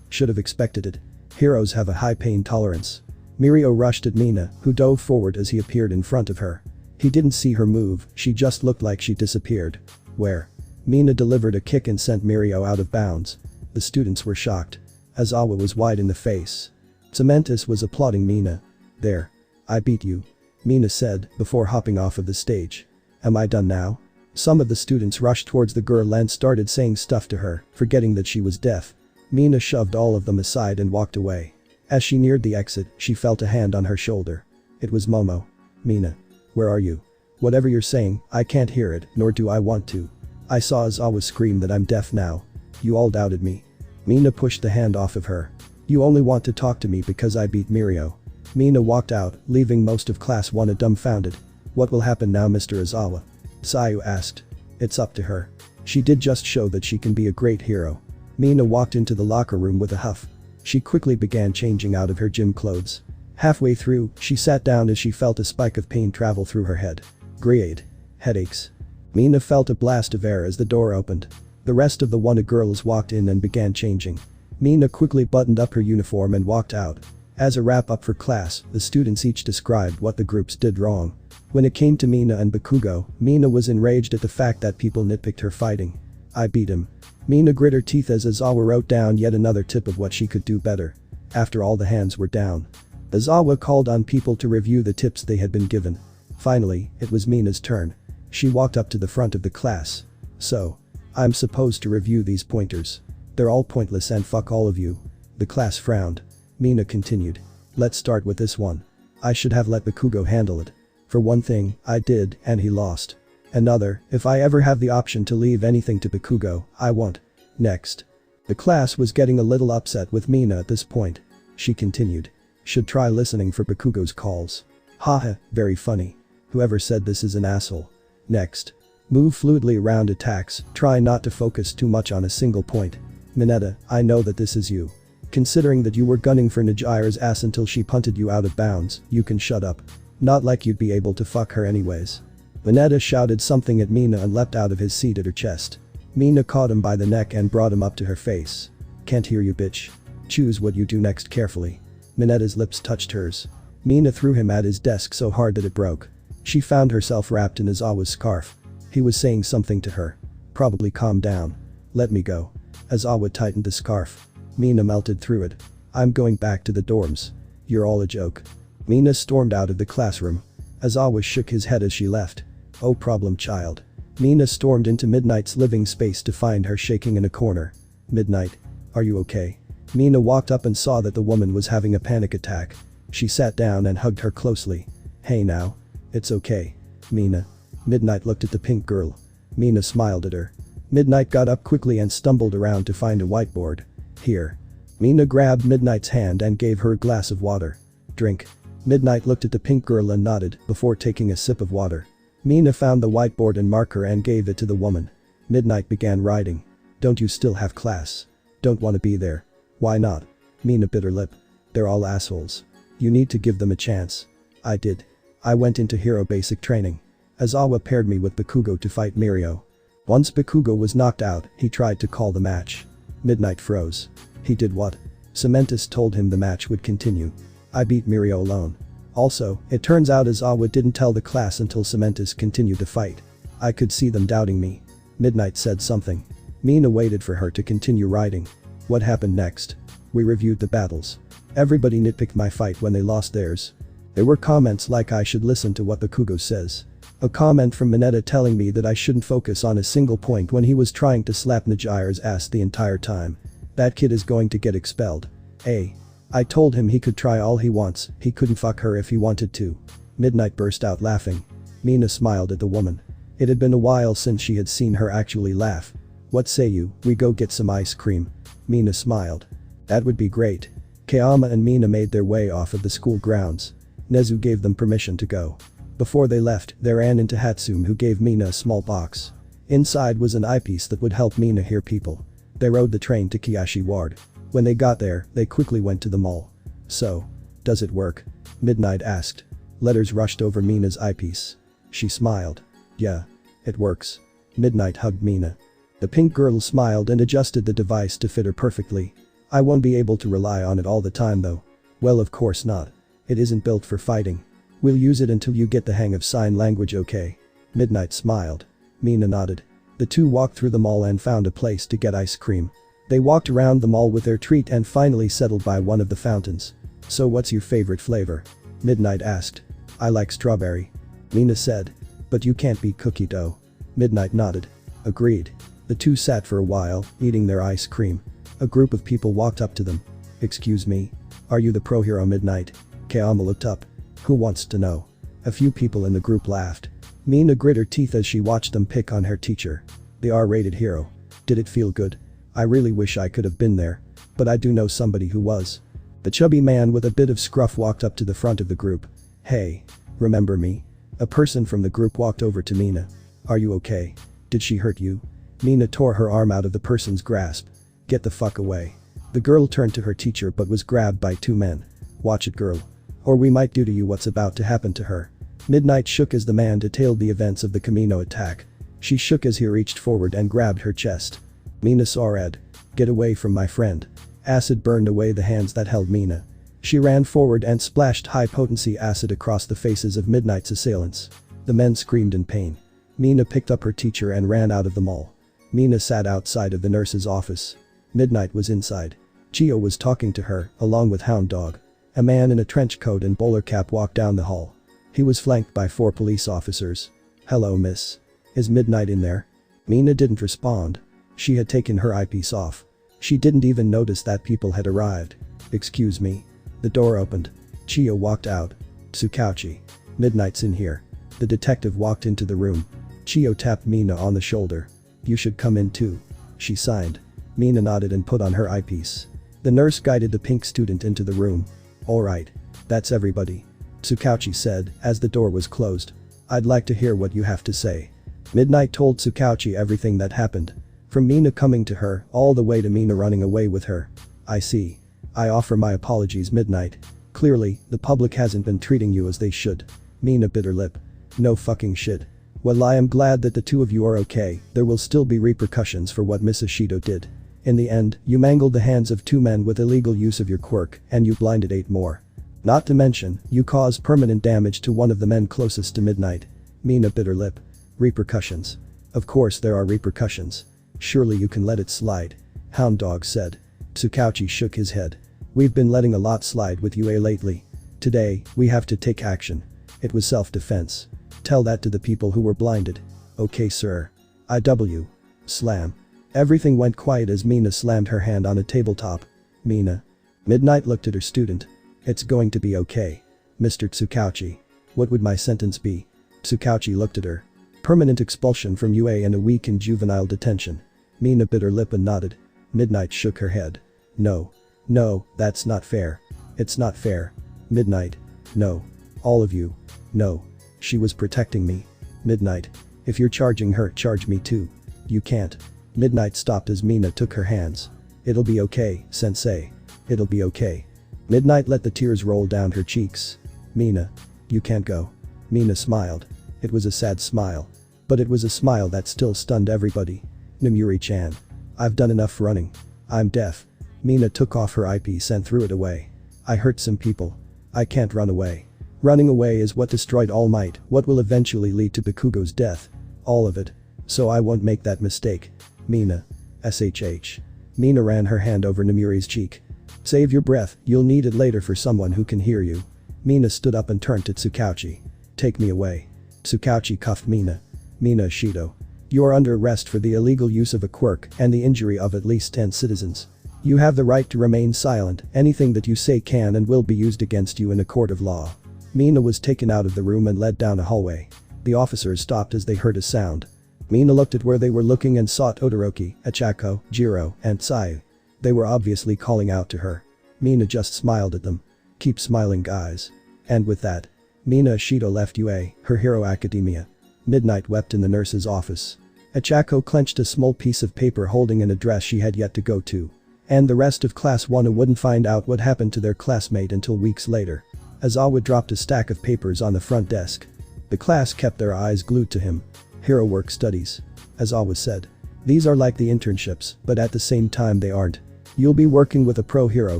Should have expected it. Heroes have a high pain tolerance. Mirio rushed at Mina, who dove forward as he appeared in front of her. He didn't see her move, she just looked like she disappeared. Where? Mina delivered a kick and sent Mirio out of bounds. The students were shocked. Aizawa was white in the face. Cementus was applauding Mina. There. I beat you. Mina said, before hopping off of the stage. Am I done now? Some of the students rushed towards the girl and started saying stuff to her, forgetting that she was deaf. Mina shoved all of them aside and walked away. As she neared the exit, she felt a hand on her shoulder. It was Momo. Mina. Where are you? Whatever you're saying, I can't hear it, nor do I want to. I saw Aizawa scream that I'm deaf now. You all doubted me. Mina pushed the hand off of her. You only want to talk to me because I beat Mirio. Mina walked out, leaving most of class 1 dumbfounded. What will happen now, Mr. Aizawa? Sayu asked. It's up to her. She did just show that she can be a great hero. Mina walked into the locker room with a huff. She quickly began changing out of her gym clothes. Halfway through, she sat down as she felt a spike of pain travel through her head. Grade. Headaches. Mina felt a blast of air as the door opened. The rest of the Wanna girls walked in and began changing. Mina quickly buttoned up her uniform and walked out. As a wrap-up for class, the students each described what the groups did wrong. When it came to Mina and Bakugo, Mina was enraged at the fact that people nitpicked her fighting. I beat him. Mina grit her teeth as Aizawa wrote down yet another tip of what she could do better. After all the hands were down, Aizawa called on people to review the tips they had been given. Finally, it was Mina's turn. She walked up to the front of the class. So. I'm supposed to review these pointers. They're all pointless and fuck all of you. The class frowned. Mina continued. Let's start with this one. I should have let Bakugo handle it. For one thing, I did, and he lost. Another, if I ever have the option to leave anything to Bakugo, I won't. Next. The class was getting a little upset with Mina at this point. She continued. Should try listening for Bakugo's calls. Haha, very funny. Whoever said this is an asshole. Next. Move fluidly around attacks, try not to focus too much on a single point. Mineta, I know that this is you. Considering that you were gunning for Najira's ass until she punted you out of bounds, you can shut up. Not like you'd be able to fuck her anyways. Mineta shouted something at Mina and leapt out of his seat at her chest. Mina caught him by the neck and brought him up to her face. Can't hear you, bitch. Choose what you do next carefully. Mineta's lips touched hers. Mina threw him at his desk so hard that it broke. She found herself wrapped in Aizawa's scarf. He was saying something to her. Probably calm down. Let me go. Aizawa tightened the scarf. Mina melted through it. I'm going back to the dorms. You're all a joke. Mina stormed out of the classroom. Aizawa shook his head as she left. Oh problem child. Mina stormed into Midnight's living space to find her shaking in a corner. Midnight. Are you okay? Mina walked up and saw that the woman was having a panic attack. She sat down and hugged her closely. Hey now. It's okay. Mina. Midnight looked at the pink girl. Mina smiled at her. Midnight got up quickly and stumbled around to find a whiteboard. Here. Mina grabbed Midnight's hand and gave her a glass of water. Drink. Midnight looked at the pink girl and nodded before taking a sip of water. Mina found the whiteboard and marker and gave it to the woman. Midnight began writing. Don't you still have class? Don't want to be there. Why not? Mina bit her lip. They're all assholes. You need to give them a chance. I did. I went into hero basic training. Aizawa paired me with Bakugo to fight Mirio. Once Bakugo was knocked out, he tried to call the match. Midnight froze. He did what? Cementus told him the match would continue. I beat Mirio alone. Also, it turns out Aizawa didn't tell the class until Cementus continued to fight. I could see them doubting me. Midnight said something. Mina waited for her to continue writing. What happened next? We reviewed the battles. Everybody nitpicked my fight when they lost theirs. There were comments like I should listen to what Bakugo says. A comment from Mineta telling me that I shouldn't focus on a single point when he was trying to slap Najair's ass the entire time. That kid is going to get expelled. I told him he could try all he wants, he couldn't fuck her if he wanted to. Midnight burst out laughing. Mina smiled at the woman. It had been a while since she had seen her actually laugh. What say you, we go get some ice cream? Mina smiled. That would be great. Kayama and Mina made their way off of the school grounds. Nezu gave them permission to go. Before they left, they ran into Hatsum, who gave Mina a small box. Inside was an eyepiece that would help Mina hear people. They rode the train to Kiyashi Ward. When they got there, they quickly went to the mall. So, does it work? Midnight asked. Letters rushed over Mina's eyepiece. She smiled. Yeah. It works. Midnight hugged Mina. The pink girl smiled and adjusted the device to fit her perfectly. I won't be able to rely on it all the time though. Well, of course not. It isn't built for fighting. We'll use it until you get the hang of sign language, okay? Midnight smiled. Mina nodded. The two walked through the mall and found a place to get ice cream. They walked around the mall with their treat and finally settled by one of the fountains. So what's your favorite flavor? Midnight asked. I like strawberry. Mina said. But you can't beat cookie dough. Midnight nodded. Agreed. The two sat for a while, eating their ice cream. A group of people walked up to them. Excuse me? Are you the pro hero, Midnight? Kayama looked up. Who wants to know? A few people in the group laughed. Mina grit her teeth as she watched them pick on her teacher. The R-rated hero. Did it feel good? I really wish I could have been there. But I do know somebody who was. The chubby man with a bit of scruff walked up to the front of the group. Hey. Remember me? A person from the group walked over to Mina. Are you okay? Did she hurt you? Mina tore her arm out of the person's grasp. Get the fuck away. The girl turned to her teacher but was grabbed by two men. Watch it, girl. Or we might do to you what's about to happen to her. Midnight shook as the man detailed the events of the Kamino attack. She shook as he reached forward and grabbed her chest. Mina saw red. Get away from my friend. Acid burned away the hands that held Mina. She ran forward and splashed high-potency acid across the faces of Midnight's assailants. The men screamed in pain. Mina picked up her teacher and ran out of the mall. Mina sat outside of the nurse's office. Midnight was inside. Chio was talking to her, along with Hound Dog. A man in a trench coat and bowler cap walked down the hall. He was flanked by 4 police officers. Hello, miss. Is Midnight in there? Mina didn't respond. She had taken her eyepiece off. She didn't even notice that people had arrived. Excuse me. The door opened. Chio walked out. Tsukauchi. Midnight's in here. The detective walked into the room. Chio tapped Mina on the shoulder. You should come in too. She signed. Mina nodded and put on her eyepiece. The nurse guided the pink student into the room. Alright. That's everybody. Tsukauchi said as the door was closed. I'd like to hear what you have to say. Midnight told Tsukauchi everything that happened. From Mina coming to her all the way to Mina running away with her. I see. I offer my apologies, Midnight. Clearly, the public hasn't been treating you as they should. Mina bit her lip. No fucking shit. Well, I am glad that the two of you are okay. There will still be repercussions for what Miss Ishido did. In the end, you mangled the hands of 2 men with illegal use of your quirk and you blinded 8 more. Not to mention, you caused permanent damage to one of the men closest to Midnight. Mina bit her lip. Repercussions. Of course there are repercussions. Surely you can let it slide. Hound Dog said. Tsukauchi shook his head. We've been letting a lot slide with UA lately. Today, we have to take action. It was self-defense. Tell that to the people who were blinded. Okay, sir. IW. Slam. Everything went quiet as Mina slammed her hand on a tabletop. Mina. Midnight looked at her student. It's going to be okay. Mr. Tsukauchi. What would my sentence be? Tsukauchi looked at her. Permanent expulsion from UA and a week in juvenile detention. Mina bit her lip and nodded. Midnight shook her head. No. No, that's not fair. It's not fair. Midnight. No. All of you. No. She was protecting me. Midnight. If you're charging her, charge me too. You can't. Midnight stopped as Mina took her hands. It'll be okay, sensei. It'll be okay. Midnight let the tears roll down her cheeks. Mina. You can't go. Mina smiled. It was a sad smile. But it was a smile that still stunned everybody. Nomuri-chan. I've done enough running. I'm deaf. Mina took off her eyepiece and threw it away. I hurt some people. I can't run away. Running away is what destroyed All Might, what will eventually lead to Bakugo's death. All of it. So I won't make that mistake. Mina. SHH. Mina ran her hand over Nomuri's cheek. Save your breath, you'll need it later for someone who can hear you. Mina stood up and turned to Tsukauchi. Take me away. Tsukauchi cuffed Mina. Mina Shido. You are under arrest for the illegal use of a quirk and the injury of at least 10 citizens. You have the right to remain silent, anything that you say can and will be used against you in a court of law. Mina was taken out of the room and led down a hallway. The officers stopped as they heard a sound. Mina looked at where they were looking and saw Todoroki, Achako, Jiro, and Sayu. They were obviously calling out to her. Mina just smiled at them. Keep smiling, guys. And with that, Mina Shido left UA, her hero academia. Midnight wept in the nurse's office. Achako clenched a small piece of paper holding an address she had yet to go to. And the rest of Class 1 wouldn't find out what happened to their classmate until weeks later. Aizawa dropped a stack of papers on the front desk. The class kept their eyes glued to him. Hero work studies. Aizawa said. These are like the internships, but at the same time they aren't. You'll be working with a pro hero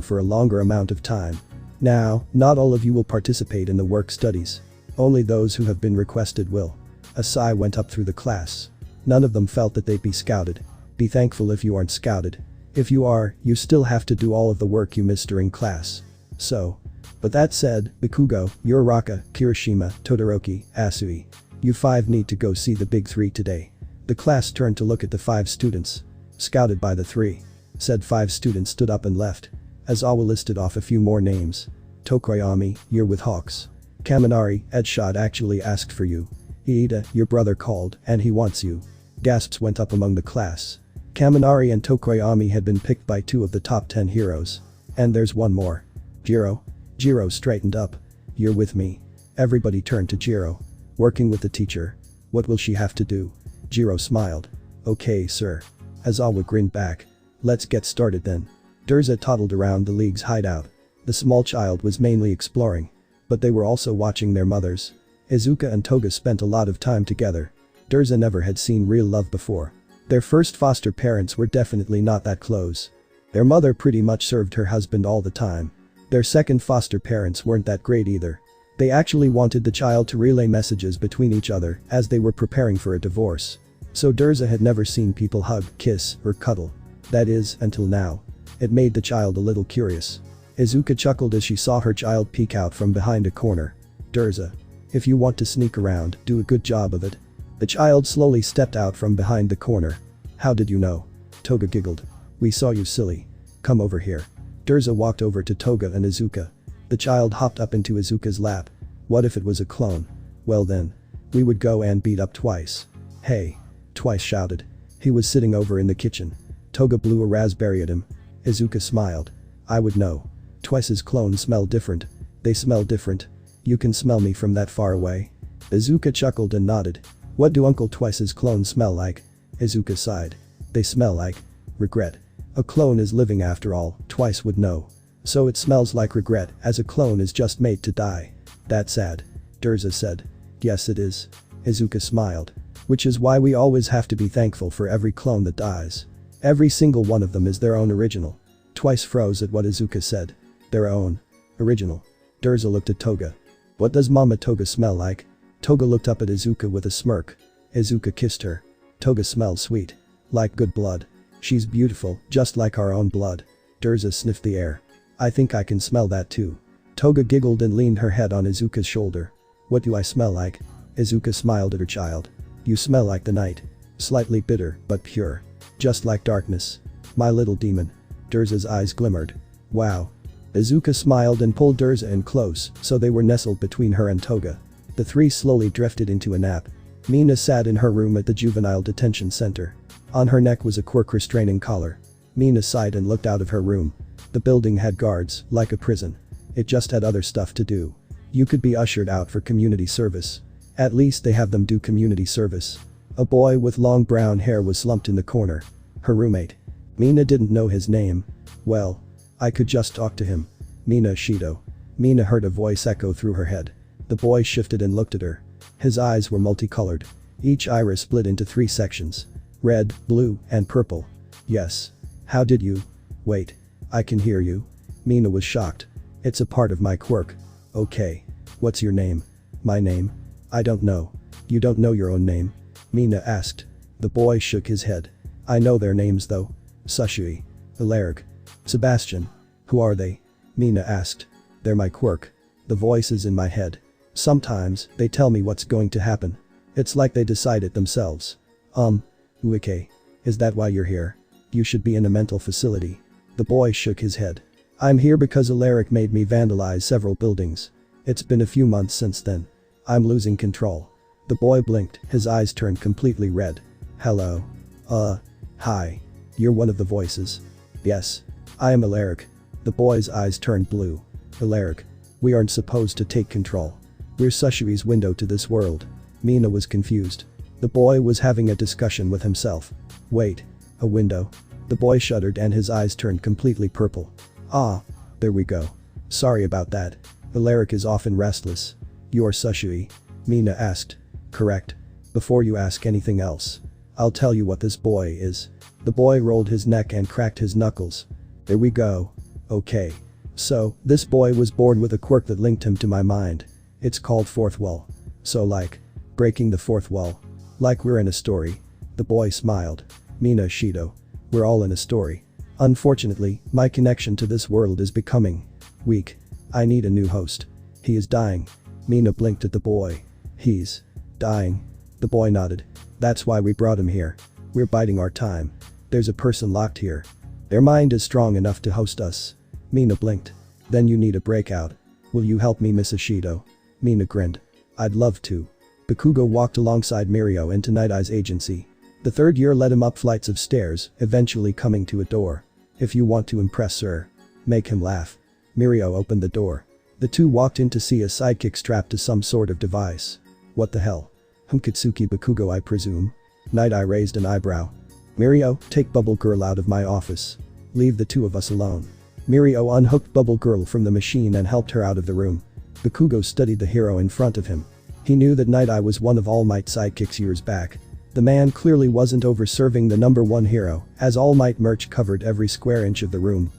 for a longer amount of time. Now, not all of you will participate in the work studies. Only those who have been requested will. A sigh went up through the class. None of them felt that they'd be scouted. Be thankful if you aren't scouted. If you are, you still have to do all of the work you missed during class. So. But that said, Bakugo, Uraraka, Kiroshima, Todoroki, Asui. You 5 need to go see the big 3 today. The class turned to look at the 5 students. Scouted by the 3. Said 5 students stood up and left. Aizawa listed off a few more names. Tokoyami, you're with Hawks. Kaminari, Edshot actually asked for you. Iida, your brother called, and he wants you. Gasps went up among the class. Kaminari and Tokoyami had been picked by 2 of the top 10 heroes. And there's one more. Jiro. Jiro straightened up. You're with me. Everybody turned to Jiro. Working with the teacher. What will she have to do? Jiro smiled. Okay, sir. Aizawa grinned back. Let's get started then. Durza toddled around the league's hideout. The small child was mainly exploring. But they were also watching their mothers. Izuka and Toga spent a lot of time together. Durza never had seen real love before. Their first foster parents were definitely not that close. Their mother pretty much served her husband all the time. Their second foster parents weren't that great either. They actually wanted the child to relay messages between each other as they were preparing for a divorce. So Durza had never seen people hug, kiss, or cuddle. That is, until now. It made the child a little curious. Izuka chuckled as she saw her child peek out from behind a corner. Durza. If you want to sneak around, do a good job of it. The child slowly stepped out from behind the corner. How did you know? Toga giggled. We saw you, silly. Come over here. Durza walked over to Toga and Izuka. The child hopped up into Izuka's lap. What if it was a clone? Well then. We would go and beat up Twice. Hey. Twice shouted. He was sitting over in the kitchen. Toga blew a raspberry at him. Izuka smiled. I would know. Twice's clones smell different. They smell different. You can smell me from that far away. Izuka chuckled and nodded. What do Uncle Twice's clones smell like? Izuka sighed. They smell like regret. A clone is living after all, Twice would know. So it smells like regret, as a clone is just made to die. That's sad. Durza said. Yes it is. Izuka smiled. Which is why we always have to be thankful for every clone that dies. Every single one of them is their own original. Twice froze at what Izuka said. Their own. Original. Durza looked at Toga. What does Mama Toga smell like? Toga looked up at Izuka with a smirk. Izuka kissed her. Toga smells sweet. Like good blood. She's beautiful, just like our own blood. Durza sniffed the air. I think I can smell that too. Toga giggled and leaned her head on Izuka's shoulder. What do I smell like? Izuka smiled at her child. You smell like the night. Slightly bitter, but pure. Just like darkness. My little demon. Durza's eyes glimmered. Wow. Izuka smiled and pulled Durza in close, so they were nestled between her and Toga. The three slowly drifted into a nap. Mina sat in her room at the juvenile detention center. On her neck was a quirk restraining collar. Mina sighed and looked out of her room. The building had guards, like a prison. It just had other stuff to do. You could be ushered out for community service. At least they have them do community service. A boy with long brown hair was slumped in the corner. Her roommate. Mina didn't know his name. Well, I could just talk to him. Mina Shido. Mina heard a voice echo through her head. The boy shifted and looked at her. His eyes were multicolored. Each iris split into 3 sections. Red, blue, and purple. Yes. How did you? Wait. I can hear you. Mina was shocked. It's a part of my quirk. Okay. What's your name? My name? I don't know. You don't know your own name? Mina asked. The boy shook his head. I know their names though. Sushui. Alaric. Sebastian. Who are they? Mina asked. They're my quirk. The voice is in my head. Sometimes, they tell me what's going to happen. It's like they decide it themselves. Uike. Is that why you're here? You should be in a mental facility. The boy shook his head. I'm here because Alaric made me vandalize several buildings. It's been a few months since then. I'm losing control. The boy blinked, his eyes turned completely red. Hello. Hi. You're one of the voices. Yes. I am Alaric. The boy's eyes turned blue. Alaric. We aren't supposed to take control. We're Sushui's window to this world. Mina was confused. The boy was having a discussion with himself. Wait. A window? The boy shuddered and his eyes turned completely purple. Ah. There we go. Sorry about that. Alaric is often restless. You're Sushui? Mina asked. Correct. Before you ask anything else, I'll tell you what this boy is. The boy rolled his neck and cracked his knuckles. There we go. Okay. So, this boy was born with a quirk that linked him to my mind. It's called fourth wall. So like, breaking the fourth wall. Like we're in a story. The boy smiled. Mina Shido. We're all in a story. Unfortunately, my connection to this world is becoming weak. I need a new host. He is dying. Mina blinked at the boy. He's dying. The boy nodded. That's why we brought him here. We're biding our time. There's a person locked here. Their mind is strong enough to host us. Mina blinked. Then you need a breakout. Will you help me, Miss Ishido? Mina grinned. I'd love to. Bakugo walked alongside Mirio into Night Eye's agency. The third year led him up flights of stairs, eventually coming to a door. If you want to impress her, make him laugh. Mirio opened the door. The two walked in to see a sidekick strapped to some sort of device. What the hell? Katsuki Bakugo, I presume? Night Eye raised an eyebrow. Mirio, take Bubble Girl out of my office. Leave the two of us alone. Mirio unhooked Bubble Girl from the machine and helped her out of the room. Bakugo studied the hero in front of him. He knew that Night Eye was one of All Might sidekicks years back. The man clearly wasn't overserving the #1 hero, as All Might merch covered every square inch of the room.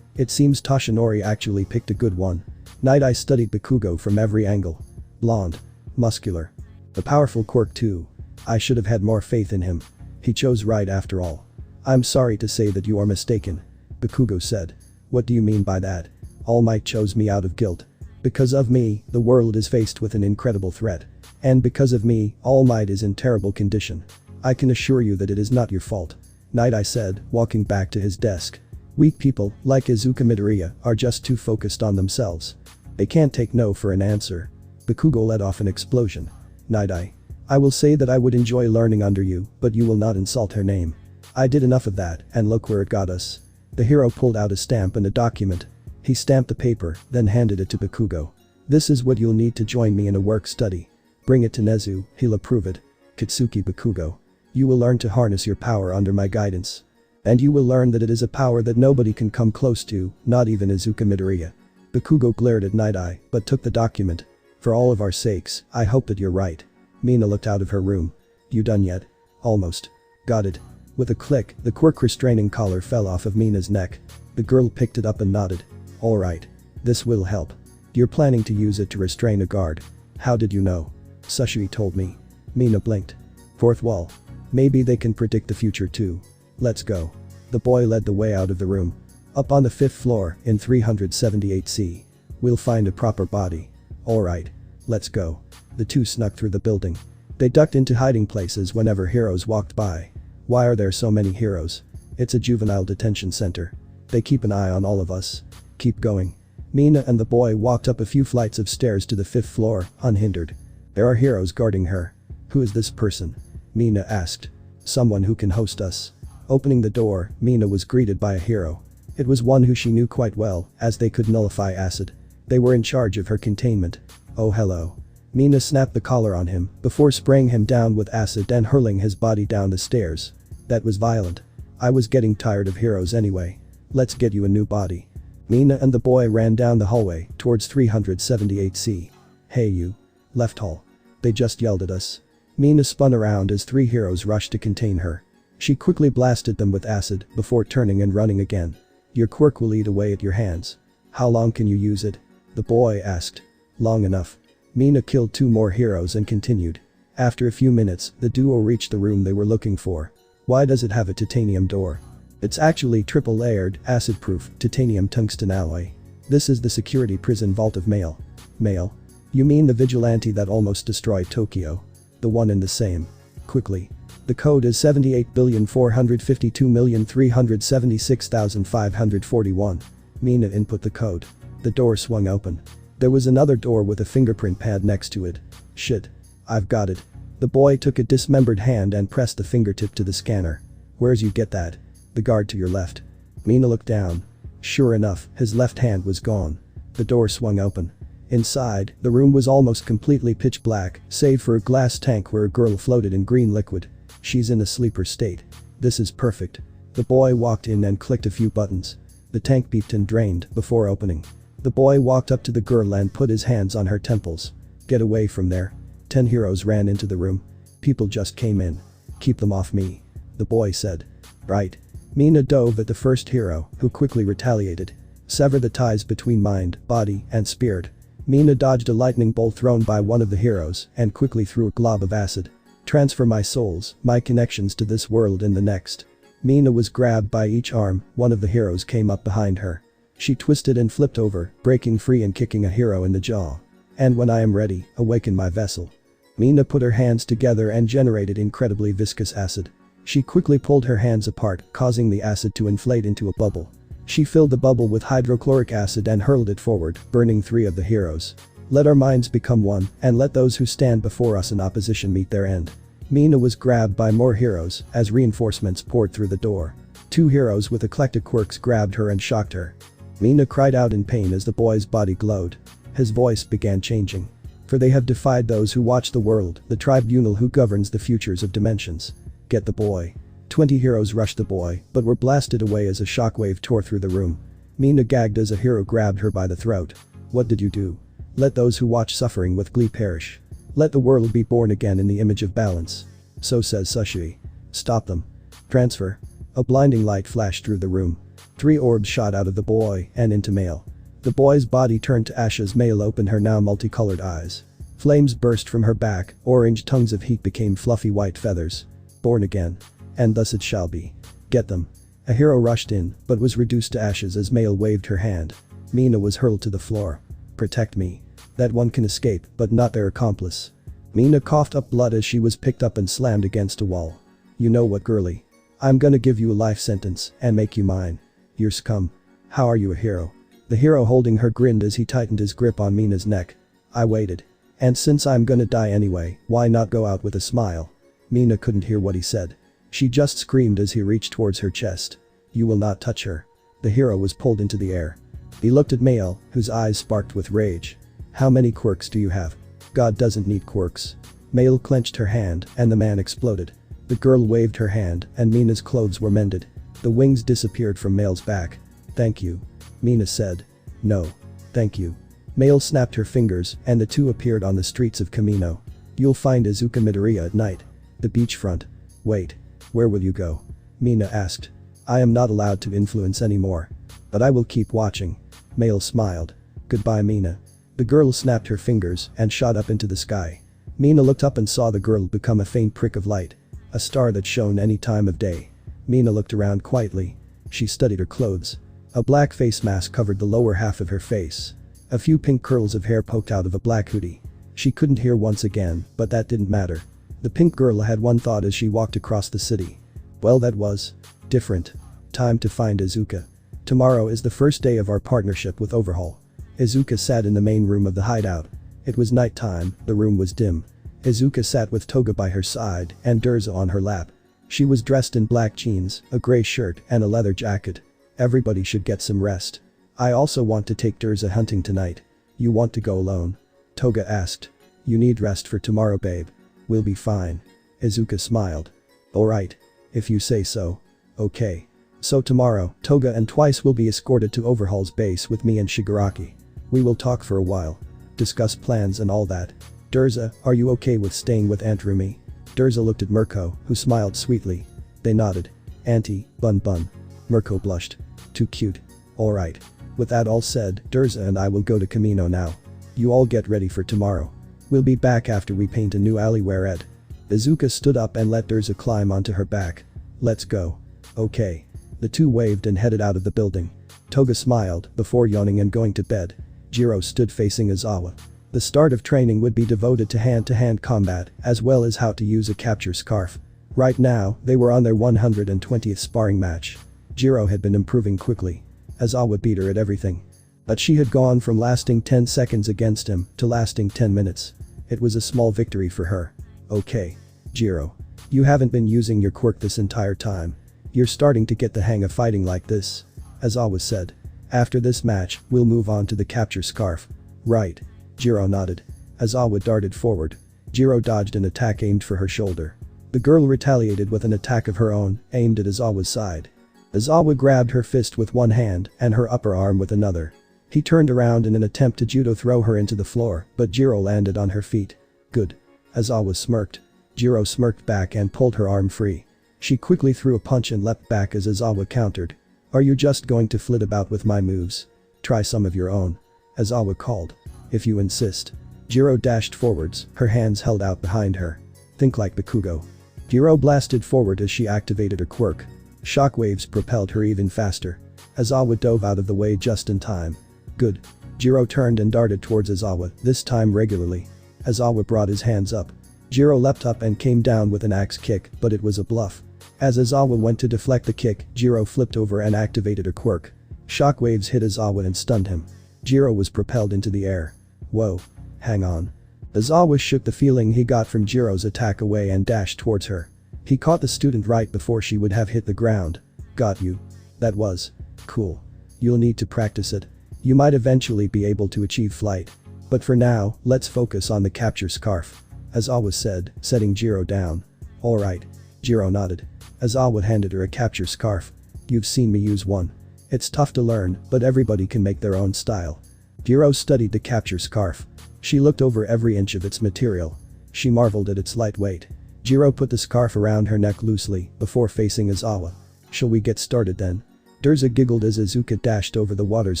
It seems Toshinori actually picked a good one. Night Eye studied Bakugo from every angle. Blonde. Muscular. A powerful quirk too. I should have had more faith in him. He chose right after all. I'm sorry to say that you are mistaken. Bakugo said. What do you mean by that? All Might chose me out of guilt. Because of me, the world is faced with an incredible threat. And because of me, All Might is in terrible condition. I can assure you that it is not your fault. Night Eye said, walking back to his desk. Weak people, like Izuka Midoriya, are just too focused on themselves. They can't take no for an answer. Bakugo let off an explosion. Night Eye. I will say that I would enjoy learning under you, but you will not insult her name. I did enough of that, and look where it got us. The hero pulled out a stamp and a document. He stamped the paper, then handed it to Bakugo. This is what you'll need to join me in a work study. Bring it to Nezu, he'll approve it. Katsuki Bakugo. You will learn to harness your power under my guidance. And you will learn that it is a power that nobody can come close to, not even Izuka Midoriya. Bakugo glared at Night Eye, but took the document. For all of our sakes, I hope that you're right. Mina looked out of her room. You done yet? Almost. Got it. With a click, the quirk restraining collar fell off of Mina's neck. The girl picked it up and nodded. Alright. This will help. You're planning to use it to restrain a guard. How did you know? Sushui told me. Mina blinked. Fourth wall. Maybe they can predict the future too. Let's go. The boy led the way out of the room. Up on the 5th floor, in 378C. We'll find a proper body. Alright. Let's go. The two snuck through the building. They ducked into hiding places whenever heroes walked by. Why are there so many heroes? It's a juvenile detention center. They keep an eye on all of us. Keep going. Mina and the boy walked up a few flights of stairs to the 5th floor, unhindered. There are heroes guarding her. Who is this person? Mina asked. Someone who can host us. Opening the door, Mina was greeted by a hero. It was one who she knew quite well, as they could nullify acid. They were in charge of her containment. Oh hello. Mina snapped the collar on him before spraying him down with acid and hurling his body down the stairs. That was violent. I was getting tired of heroes anyway. Let's get you a new body. Mina and the boy ran down the hallway towards 378C. Hey you. Left hall. They just yelled at us. Mina spun around as 3 heroes rushed to contain her. She quickly blasted them with acid before turning and running again. Your quirk will eat away at your hands. How long can you use it? The boy asked. Long enough. Mina killed 2 more heroes and continued. After a few minutes, the duo reached the room they were looking for. Why does it have a titanium door? It's actually triple-layered, acid-proof, titanium tungsten alloy. This is the security prison vault of Male. Male? You mean the vigilante that almost destroyed Tokyo? The one in the same. Quickly. The code is 78,452,376,541. Mina input the code. The door swung open. There was another door with a fingerprint pad next to it. Shit. I've got it. The boy took a dismembered hand and pressed the fingertip to the scanner. Where's you get that? The guard to your left. Mina looked down. Sure enough, his left hand was gone. The door swung open. Inside, the room was almost completely pitch black, save for a glass tank where a girl floated in green liquid. She's in a sleeper state. This is perfect. The boy walked in and clicked a few buttons. The tank beeped and drained before opening. The boy walked up to the girl and put his hands on her temples. Get away from there. 10 heroes ran into the room. People just came in. Keep them off me. The boy said. Right. Mina dove at the first hero, who quickly retaliated. Sever the ties between mind, body, and spirit. Mina dodged a lightning bolt thrown by one of the heroes and quickly threw a glob of acid. Transfer my souls, my connections to this world and the next. Mina was grabbed by each arm, one of the heroes came up behind her. She twisted and flipped over, breaking free and kicking a hero in the jaw. And when I am ready, awaken my vessel. Mina put her hands together and generated incredibly viscous acid. She quickly pulled her hands apart, causing the acid to inflate into a bubble. She filled the bubble with hydrochloric acid and hurled it forward, burning 3 of the heroes. Let our minds become one, and let those who stand before us in opposition meet their end. Mina was grabbed by more heroes as reinforcements poured through the door. 2 heroes with eclectic quirks grabbed her and shocked her. Mina cried out in pain as the boy's body glowed. His voice began changing. For they have defied those who watch the world, the tribunal who governs the futures of dimensions. Get the boy. 20 heroes rushed the boy, but were blasted away as a shockwave tore through the room. Mina gagged as a hero grabbed her by the throat. What did you do? Let those who watch suffering with glee perish. Let the world be born again in the image of balance. So says Sushui. Stop them. Transfer. A blinding light flashed through the room. 3 orbs shot out of the boy and into Male. The boy's body turned to ash as Male opened her now multicolored eyes. Flames burst from her back, orange tongues of heat became fluffy white feathers. Born again. And thus it shall be. Get them. A hero rushed in, but was reduced to ashes as Male waved her hand. Mina was hurled to the floor. Protect me. That one can escape, but not their accomplice. Mina coughed up blood as she was picked up and slammed against a wall. You know what, girlie? I'm gonna give you a life sentence and make you mine. You're scum. How are you a hero? The hero holding her grinned as he tightened his grip on Mina's neck. I waited. And since I'm gonna die anyway, why not go out with a smile? Mina couldn't hear what he said. She just screamed as he reached towards her chest. You will not touch her. The hero was pulled into the air. He looked at Male, whose eyes sparked with rage. How many quirks do you have? God doesn't need quirks. Male clenched her hand and the man exploded. The girl waved her hand and Mina's clothes were mended. The wings disappeared from Male's back. Thank you. Mina said. No. Thank you. Male snapped her fingers and the two appeared on the streets of Kamino. You'll find Izuka Midoriya at night. The beachfront. Wait. Where will you go? Mina asked. I am not allowed to influence anymore. But I will keep watching. Male smiled. Goodbye, Mina. The girl snapped her fingers and shot up into the sky. Mina looked up and saw the girl become a faint prick of light. A star that shone any time of day. Mina looked around quietly. She studied her clothes. A black face mask covered the lower half of her face. A few pink curls of hair poked out of a black hoodie. She couldn't hear once again, but that didn't matter. The pink girl had one thought as she walked across the city. Well, that was different. Time to find Izuka. Tomorrow is the first day of our partnership with Overhaul. Izuka sat in the main room of the hideout. It was nighttime, the room was dim. Izuka sat with Toga by her side and Durza on her lap. She was dressed in black jeans, a grey shirt and a leather jacket. Everybody should get some rest. I also want to take Durza hunting tonight. You want to go alone? Toga asked. You need rest for tomorrow, babe. We'll be fine. Izuka smiled. Alright. If you say so. Okay. So tomorrow, Toga and Twice will be escorted to Overhaul's base with me and Shigaraki. We will talk for a while. Discuss plans and all that. Durza, are you okay with staying with Aunt Rumi? Durza looked at Mirko, who smiled sweetly. They nodded. Auntie, bun. Mirko blushed. Too cute. Alright. With that all said, Durza and I will go to Kamino now. You all get ready for tomorrow. We'll be back after we paint a new alleyway red. Izuka stood up and let Durza climb onto her back. Let's go. Okay. The two waved and headed out of the building. Toga smiled before yawning and going to bed. Jiro stood facing Izawa. The start of training would be devoted to hand-to-hand combat as well as how to use a capture scarf. Right now, they were on their 120th sparring match. Jiro had been improving quickly. Izawa beat her at everything. But she had gone from lasting 10 seconds against him to lasting 10 minutes. It was a small victory for her. Okay. Jiro. You haven't been using your quirk this entire time. You're starting to get the hang of fighting like this. Izawa said. After this match, we'll move on to the capture scarf. Right. Jiro nodded. Izawa darted forward. Jiro dodged an attack aimed for her shoulder. The girl retaliated with an attack of her own, aimed at Izawa's side. Izawa grabbed her fist with one hand and her upper arm with another. He turned around in an attempt to judo throw her into the floor, but Jiro landed on her feet. Good. Izawa smirked. Jiro smirked back and pulled her arm free. She quickly threw a punch and leapt back as Izawa countered. Are you just going to flit about with my moves? Try some of your own. Izawa called. If you insist. Jiro dashed forwards, her hands held out behind her. Think like Bakugo. Jiro blasted forward as she activated her quirk. Shockwaves propelled her even faster. Izawa dove out of the way just in time. Good. Jiro turned and darted towards Izawa, this time regularly. Izawa brought his hands up. Jiro leapt up and came down with an axe kick, but it was a bluff. As Izawa went to deflect the kick, Jiro flipped over and activated her quirk. Shockwaves hit Izawa and stunned him. Jiro was propelled into the air. Whoa. Hang on. Izawa shook the feeling he got from Jiro's attack away and dashed towards her. He caught the student right before she would have hit the ground. Got you. That was cool. You'll need to practice it. You might eventually be able to achieve flight. But for now, let's focus on the capture scarf. Izawa said, setting Jiro down. Alright. Jiro nodded. Izawa handed her a capture scarf. You've seen me use one. It's tough to learn, but everybody can make their own style. Jiro studied the capture scarf. She looked over every inch of its material. She marveled at its light weight. Jiro put the scarf around her neck loosely before facing Izawa. Shall we get started then? Durza giggled as Izuka dashed over the water's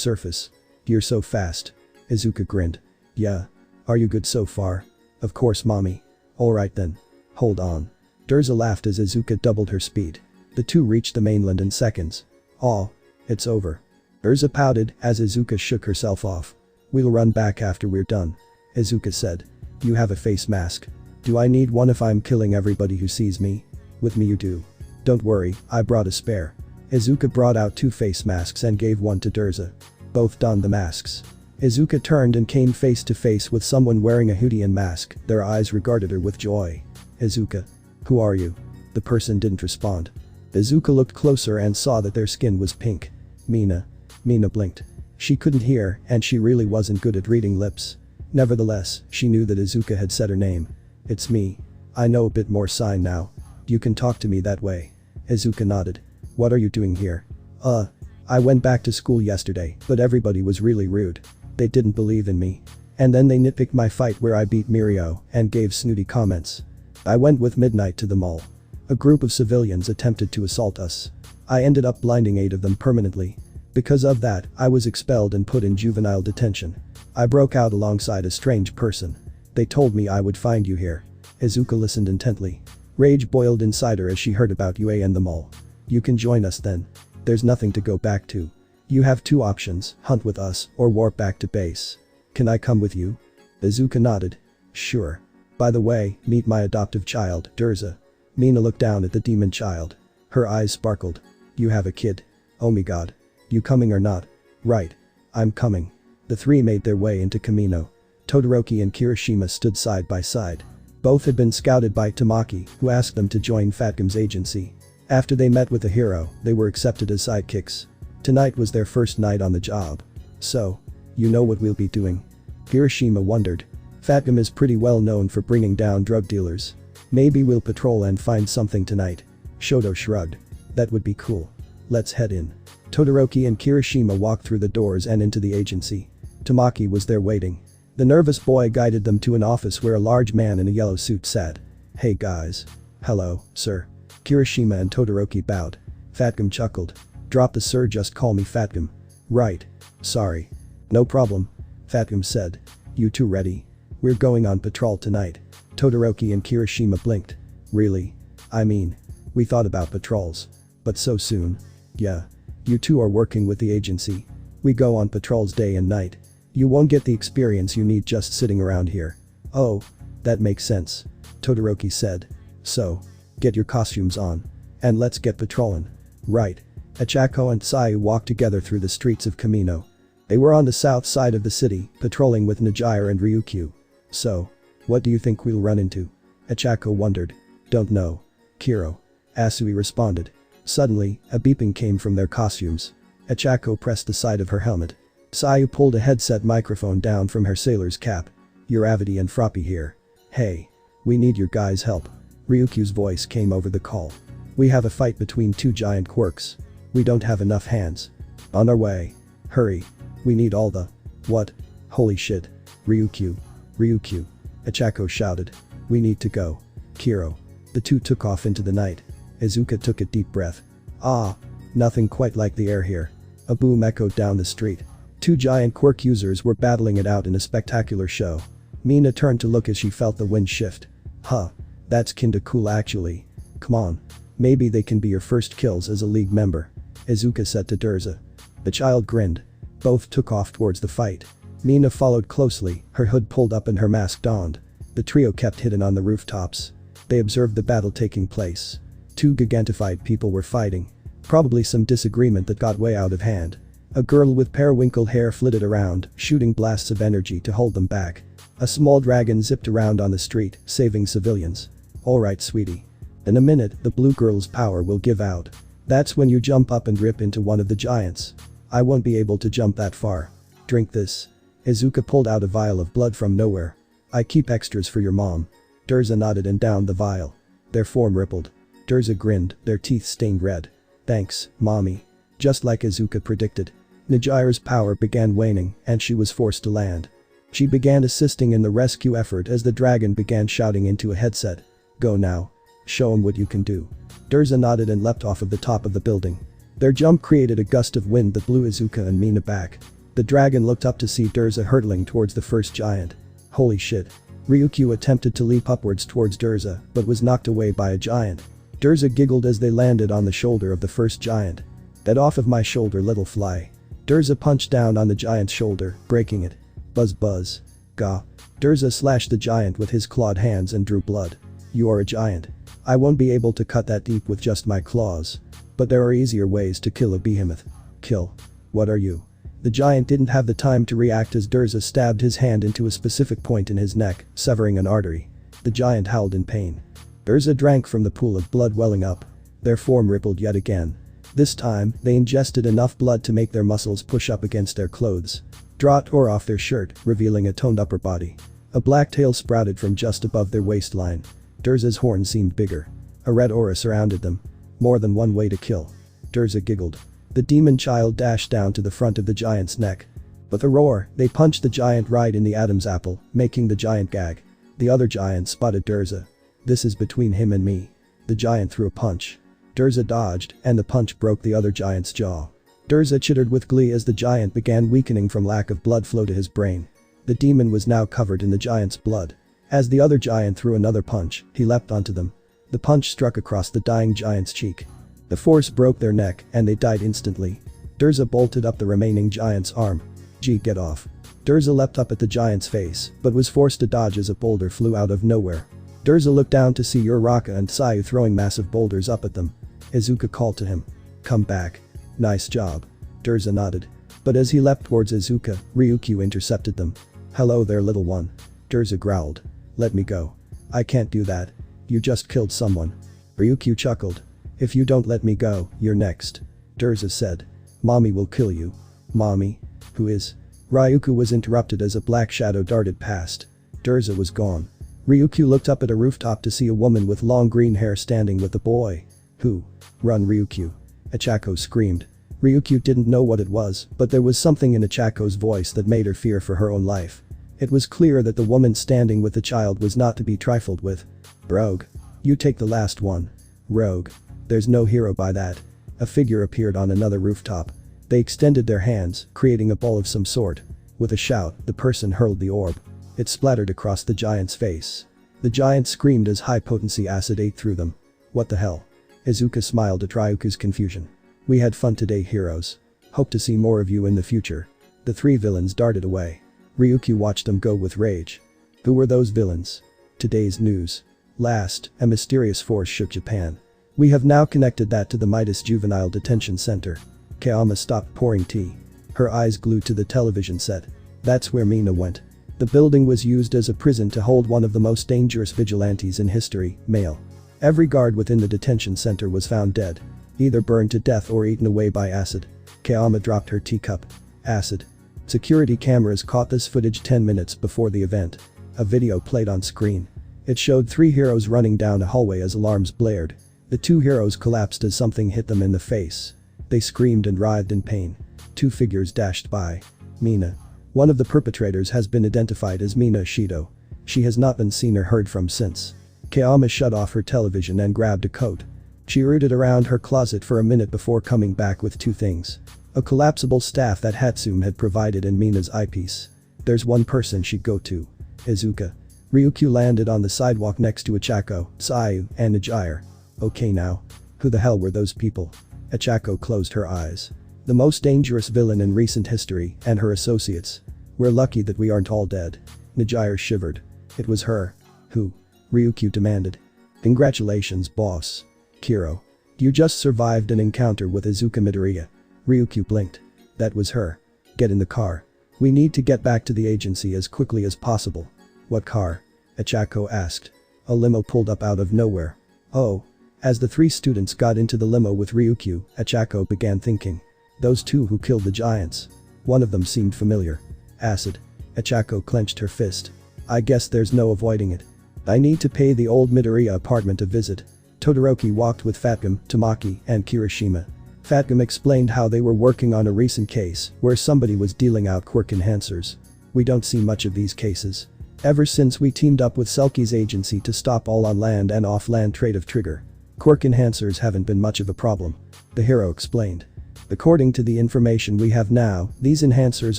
surface. You're so fast. Izuka grinned. Yeah. Are you good so far? Of course, mommy. Alright then. Hold on. Durza laughed as Izuka doubled her speed. The two reached the mainland in seconds. Aw. It's over. Durza pouted as Izuka shook herself off. We'll run back after we're done. Izuka said. You have a face mask. Do I need one if I'm killing everybody who sees me? With me you do. Don't worry, I brought a spare. Izuka brought out 2 face masks and gave one to Durza. Both donned the masks. Izuka turned and came face to face with someone wearing a hoodie and mask, their eyes regarded her with joy. Izuka. Who are you? The person didn't respond. Izuka looked closer and saw that their skin was pink. Mina. Mina blinked. She couldn't hear and she really wasn't good at reading lips. Nevertheless, she knew that Izuka had said her name. It's me. I know a bit more sign now. You can talk to me that way. Izuka nodded. What are you doing here? I went back to school yesterday, but everybody was really rude. They didn't believe in me. And then they nitpicked my fight where I beat Mirio and gave snooty comments. I went with Midnight to the mall. A group of civilians attempted to assault us. I ended up blinding 8 of them permanently. Because of that, I was expelled and put in juvenile detention. I broke out alongside a strange person. They told me I would find you here. Izuka listened intently. Rage boiled inside her as she heard about UA and the mall. You can join us then. There's nothing to go back to. You have 2 options, hunt with us or warp back to base. Can I come with you? Izuka nodded. Sure. By the way, meet my adoptive child, Durza. Mina looked down at the demon child. Her eyes sparkled. You have a kid. Oh my god. You coming or not? Right. I'm coming. The three made their way into Kamino. Todoroki and Kiroshima stood side by side. Both had been scouted by Tamaki, who asked them to join Fatgum's agency. After they met with the hero, they were accepted as sidekicks. Tonight was their first night on the job. So, you know what we'll be doing? Kiroshima wondered. Fatgum is pretty well known for bringing down drug dealers. Maybe we'll patrol and find something tonight. Shoto shrugged. That would be cool. Let's head in. Todoroki and Kiroshima walked through the doors and into the agency. Tamaki was there waiting. The nervous boy guided them to an office where a large man in a yellow suit sat. Hey guys. Hello, sir. Kiroshima and Todoroki bowed. Fatgum chuckled. Drop the sir, just call me Fatgum. Right. Sorry. No problem. Fatgum said. You two ready? We're going on patrol tonight. Todoroki and Kiroshima blinked. Really? I mean, we thought about patrols. But so soon? Yeah. You two are working with the agency. We go on patrols day and night. You won't get the experience you need just sitting around here. Oh, that makes sense. Todoroki said. So, get your costumes on. And let's get patrolling. Right. Achako and Sayu walked together through the streets of Kamino. They were on the south side of the city, patrolling with Najire and Ryukyu. So, what do you think we'll run into? Achako wondered. Don't know. Kiro. Asui responded. Suddenly, a beeping came from their costumes. Achako pressed the side of her helmet. Sayu pulled a headset microphone down from her sailor's cap. You're Avity and Froppy here. Hey. We need your guys' help. Ryukyu's voice came over the call. We have a fight between two giant quirks. We don't have enough hands. On our way. Hurry. We need all the… What? Holy shit. Ryukyu. Ryukyu. Achako shouted. We need to go. Kiro. The two took off into the night. Izuka took a deep breath. Ah. Nothing quite like the air here. A boom echoed down the street. Two giant quirk users were battling it out in a spectacular show. Mina turned to look as she felt the wind shift. Huh. That's kinda cool actually. Come on. Maybe they can be your first kills as a league member. Izuka said to Durza. The child grinned. Both took off towards the fight. Mina followed closely, her hood pulled up and her mask donned. The trio kept hidden on the rooftops. They observed the battle taking place. Two gigantified people were fighting. Probably some disagreement that got way out of hand. A girl with periwinkle hair flitted around, shooting blasts of energy to hold them back. A small dragon zipped around on the street, saving civilians. Alright sweetie. In a minute, the blue girl's power will give out. That's when you jump up and rip into one of the giants. I won't be able to jump that far. Drink this. Izuka pulled out a vial of blood from nowhere. I keep extras for your mom. Durza nodded and downed the vial. Their form rippled. Durza grinned, their teeth stained red. Thanks, mommy. Just like Izuka predicted. Najire's power began waning and she was forced to land. She began assisting in the rescue effort as the dragon began shouting into a headset. Go now. Show him what you can do. Durza nodded and leapt off of the top of the building. Their jump created a gust of wind that blew Izuka and Mina back. The dragon looked up to see Durza hurtling towards the first giant. Holy shit. Ryukyu attempted to leap upwards towards Durza, but was knocked away by a giant. Durza giggled as they landed on the shoulder of the first giant. Get off of my shoulder, little fly. Durza punched down on the giant's shoulder, breaking it. Buzz buzz. Gah. Durza slashed the giant with his clawed hands and drew blood. You are a giant. I won't be able to cut that deep with just my claws. But there are easier ways to kill a behemoth. Kill. What are you? The giant didn't have the time to react as Durza stabbed his hand into a specific point in his neck, severing an artery. The giant howled in pain. Durza drank from the pool of blood welling up. Their form rippled yet again. This time, they ingested enough blood to make their muscles push up against their clothes. Draw tore off their shirt, revealing a toned upper body. A black tail sprouted from just above their waistline. Durza's horn seemed bigger. A red aura surrounded them. More than one way to kill. Durza giggled. The demon child dashed down to the front of the giant's neck. With a roar, they punched the giant right in the Adam's apple, making the giant gag. The other giant spotted Durza. This is between him and me. The giant threw a punch. Durza dodged, and the punch broke the other giant's jaw. Durza chittered with glee as the giant began weakening from lack of blood flow to his brain. The demon was now covered in the giant's blood. As the other giant threw another punch, he leapt onto them. The punch struck across the dying giant's cheek. The force broke their neck, and they died instantly. Durza bolted up the remaining giant's arm. Gee, get off. Durza leapt up at the giant's face, but was forced to dodge as a boulder flew out of nowhere. Durza looked down to see Uraraka and Sayu throwing massive boulders up at them. Izuka called to him. Come back. Nice job. Durza nodded. But as he leapt towards Izuka, Ryukyu intercepted them. "Hello there, little one." Durza growled. "Let me go." "I can't do that. You just killed someone." Ryukyu chuckled. "If you don't let me go, you're next." Durza said. "Mommy will kill you." "Mommy? Who is?" Ryukyu was interrupted as a black shadow darted past. Durza was gone. Ryukyu looked up at a rooftop to see a woman with long green hair standing with the boy. "Who?" "Run, Ryukyu." Ichako screamed. Ryukyu didn't know what it was, but there was something in Ichako's voice that made her fear for her own life. It was clear that the woman standing with the child was not to be trifled with. "Rogue. You take the last one." "Rogue. There's no hero by that." A figure appeared on another rooftop. They extended their hands, creating a ball of some sort. With a shout, the person hurled the orb. It splattered across the giant's face. The giant screamed as high-potency acid ate through them. "What the hell?" Izuka smiled at Ryukyu's confusion. "We had fun today, heroes. Hope to see more of you in the future." The three villains darted away. Ryukyu watched them go with rage. Who were those villains? Today's news. Last, a mysterious force shook Japan. We have now connected that to the Midas Juvenile Detention Center. Kayama stopped pouring tea. Her eyes glued to the television set. That's where Mina went. The building was used as a prison to hold one of the most dangerous vigilantes in history, male. Every guard within the detention center was found dead. Either burned to death or eaten away by acid. Kayama dropped her teacup. Acid. Security cameras caught this footage 10 minutes before the event. A video played on screen. It showed three heroes running down a hallway as alarms blared. The two heroes collapsed as something hit them in the face. They screamed and writhed in pain. Two figures dashed by. Mina. One of the perpetrators has been identified as Mina Shido. She has not been seen or heard from since. Kayama shut off her television and grabbed a coat. She rooted around her closet for a minute before coming back with two things. A collapsible staff that Hatsum had provided and Mina's eyepiece. There's one person she'd go to. Izuka. Ryukyu landed on the sidewalk next to Ichako, Sayu, and Nijire. Okay now. Who the hell were those people? Ichako closed her eyes. The most dangerous villain in recent history and her associates. We're lucky that we aren't all dead. Nijire shivered. It was her. Who? Ryukyu demanded. Congratulations, boss. Kiro. You just survived an encounter with Izuka Midoriya. Ryukyu blinked. That was her. Get in the car. We need to get back to the agency as quickly as possible. What car? Ichako asked. A limo pulled up out of nowhere. Oh. As the three students got into the limo with Ryukyu, Ichako began thinking. Those two who killed the giants. One of them seemed familiar. Acid. Ichako clenched her fist. I guess there's no avoiding it. I need to pay the old Midoriya apartment a visit. Todoroki walked with Fatgum, Tamaki, and Kiroshima. Fatgum explained how they were working on a recent case where somebody was dealing out quirk enhancers. We don't see much of these cases. Ever since we teamed up with Selkie's agency to stop all on-land and off-land trade of trigger. Quirk enhancers haven't been much of a problem. The hero explained. According to the information we have now, these enhancers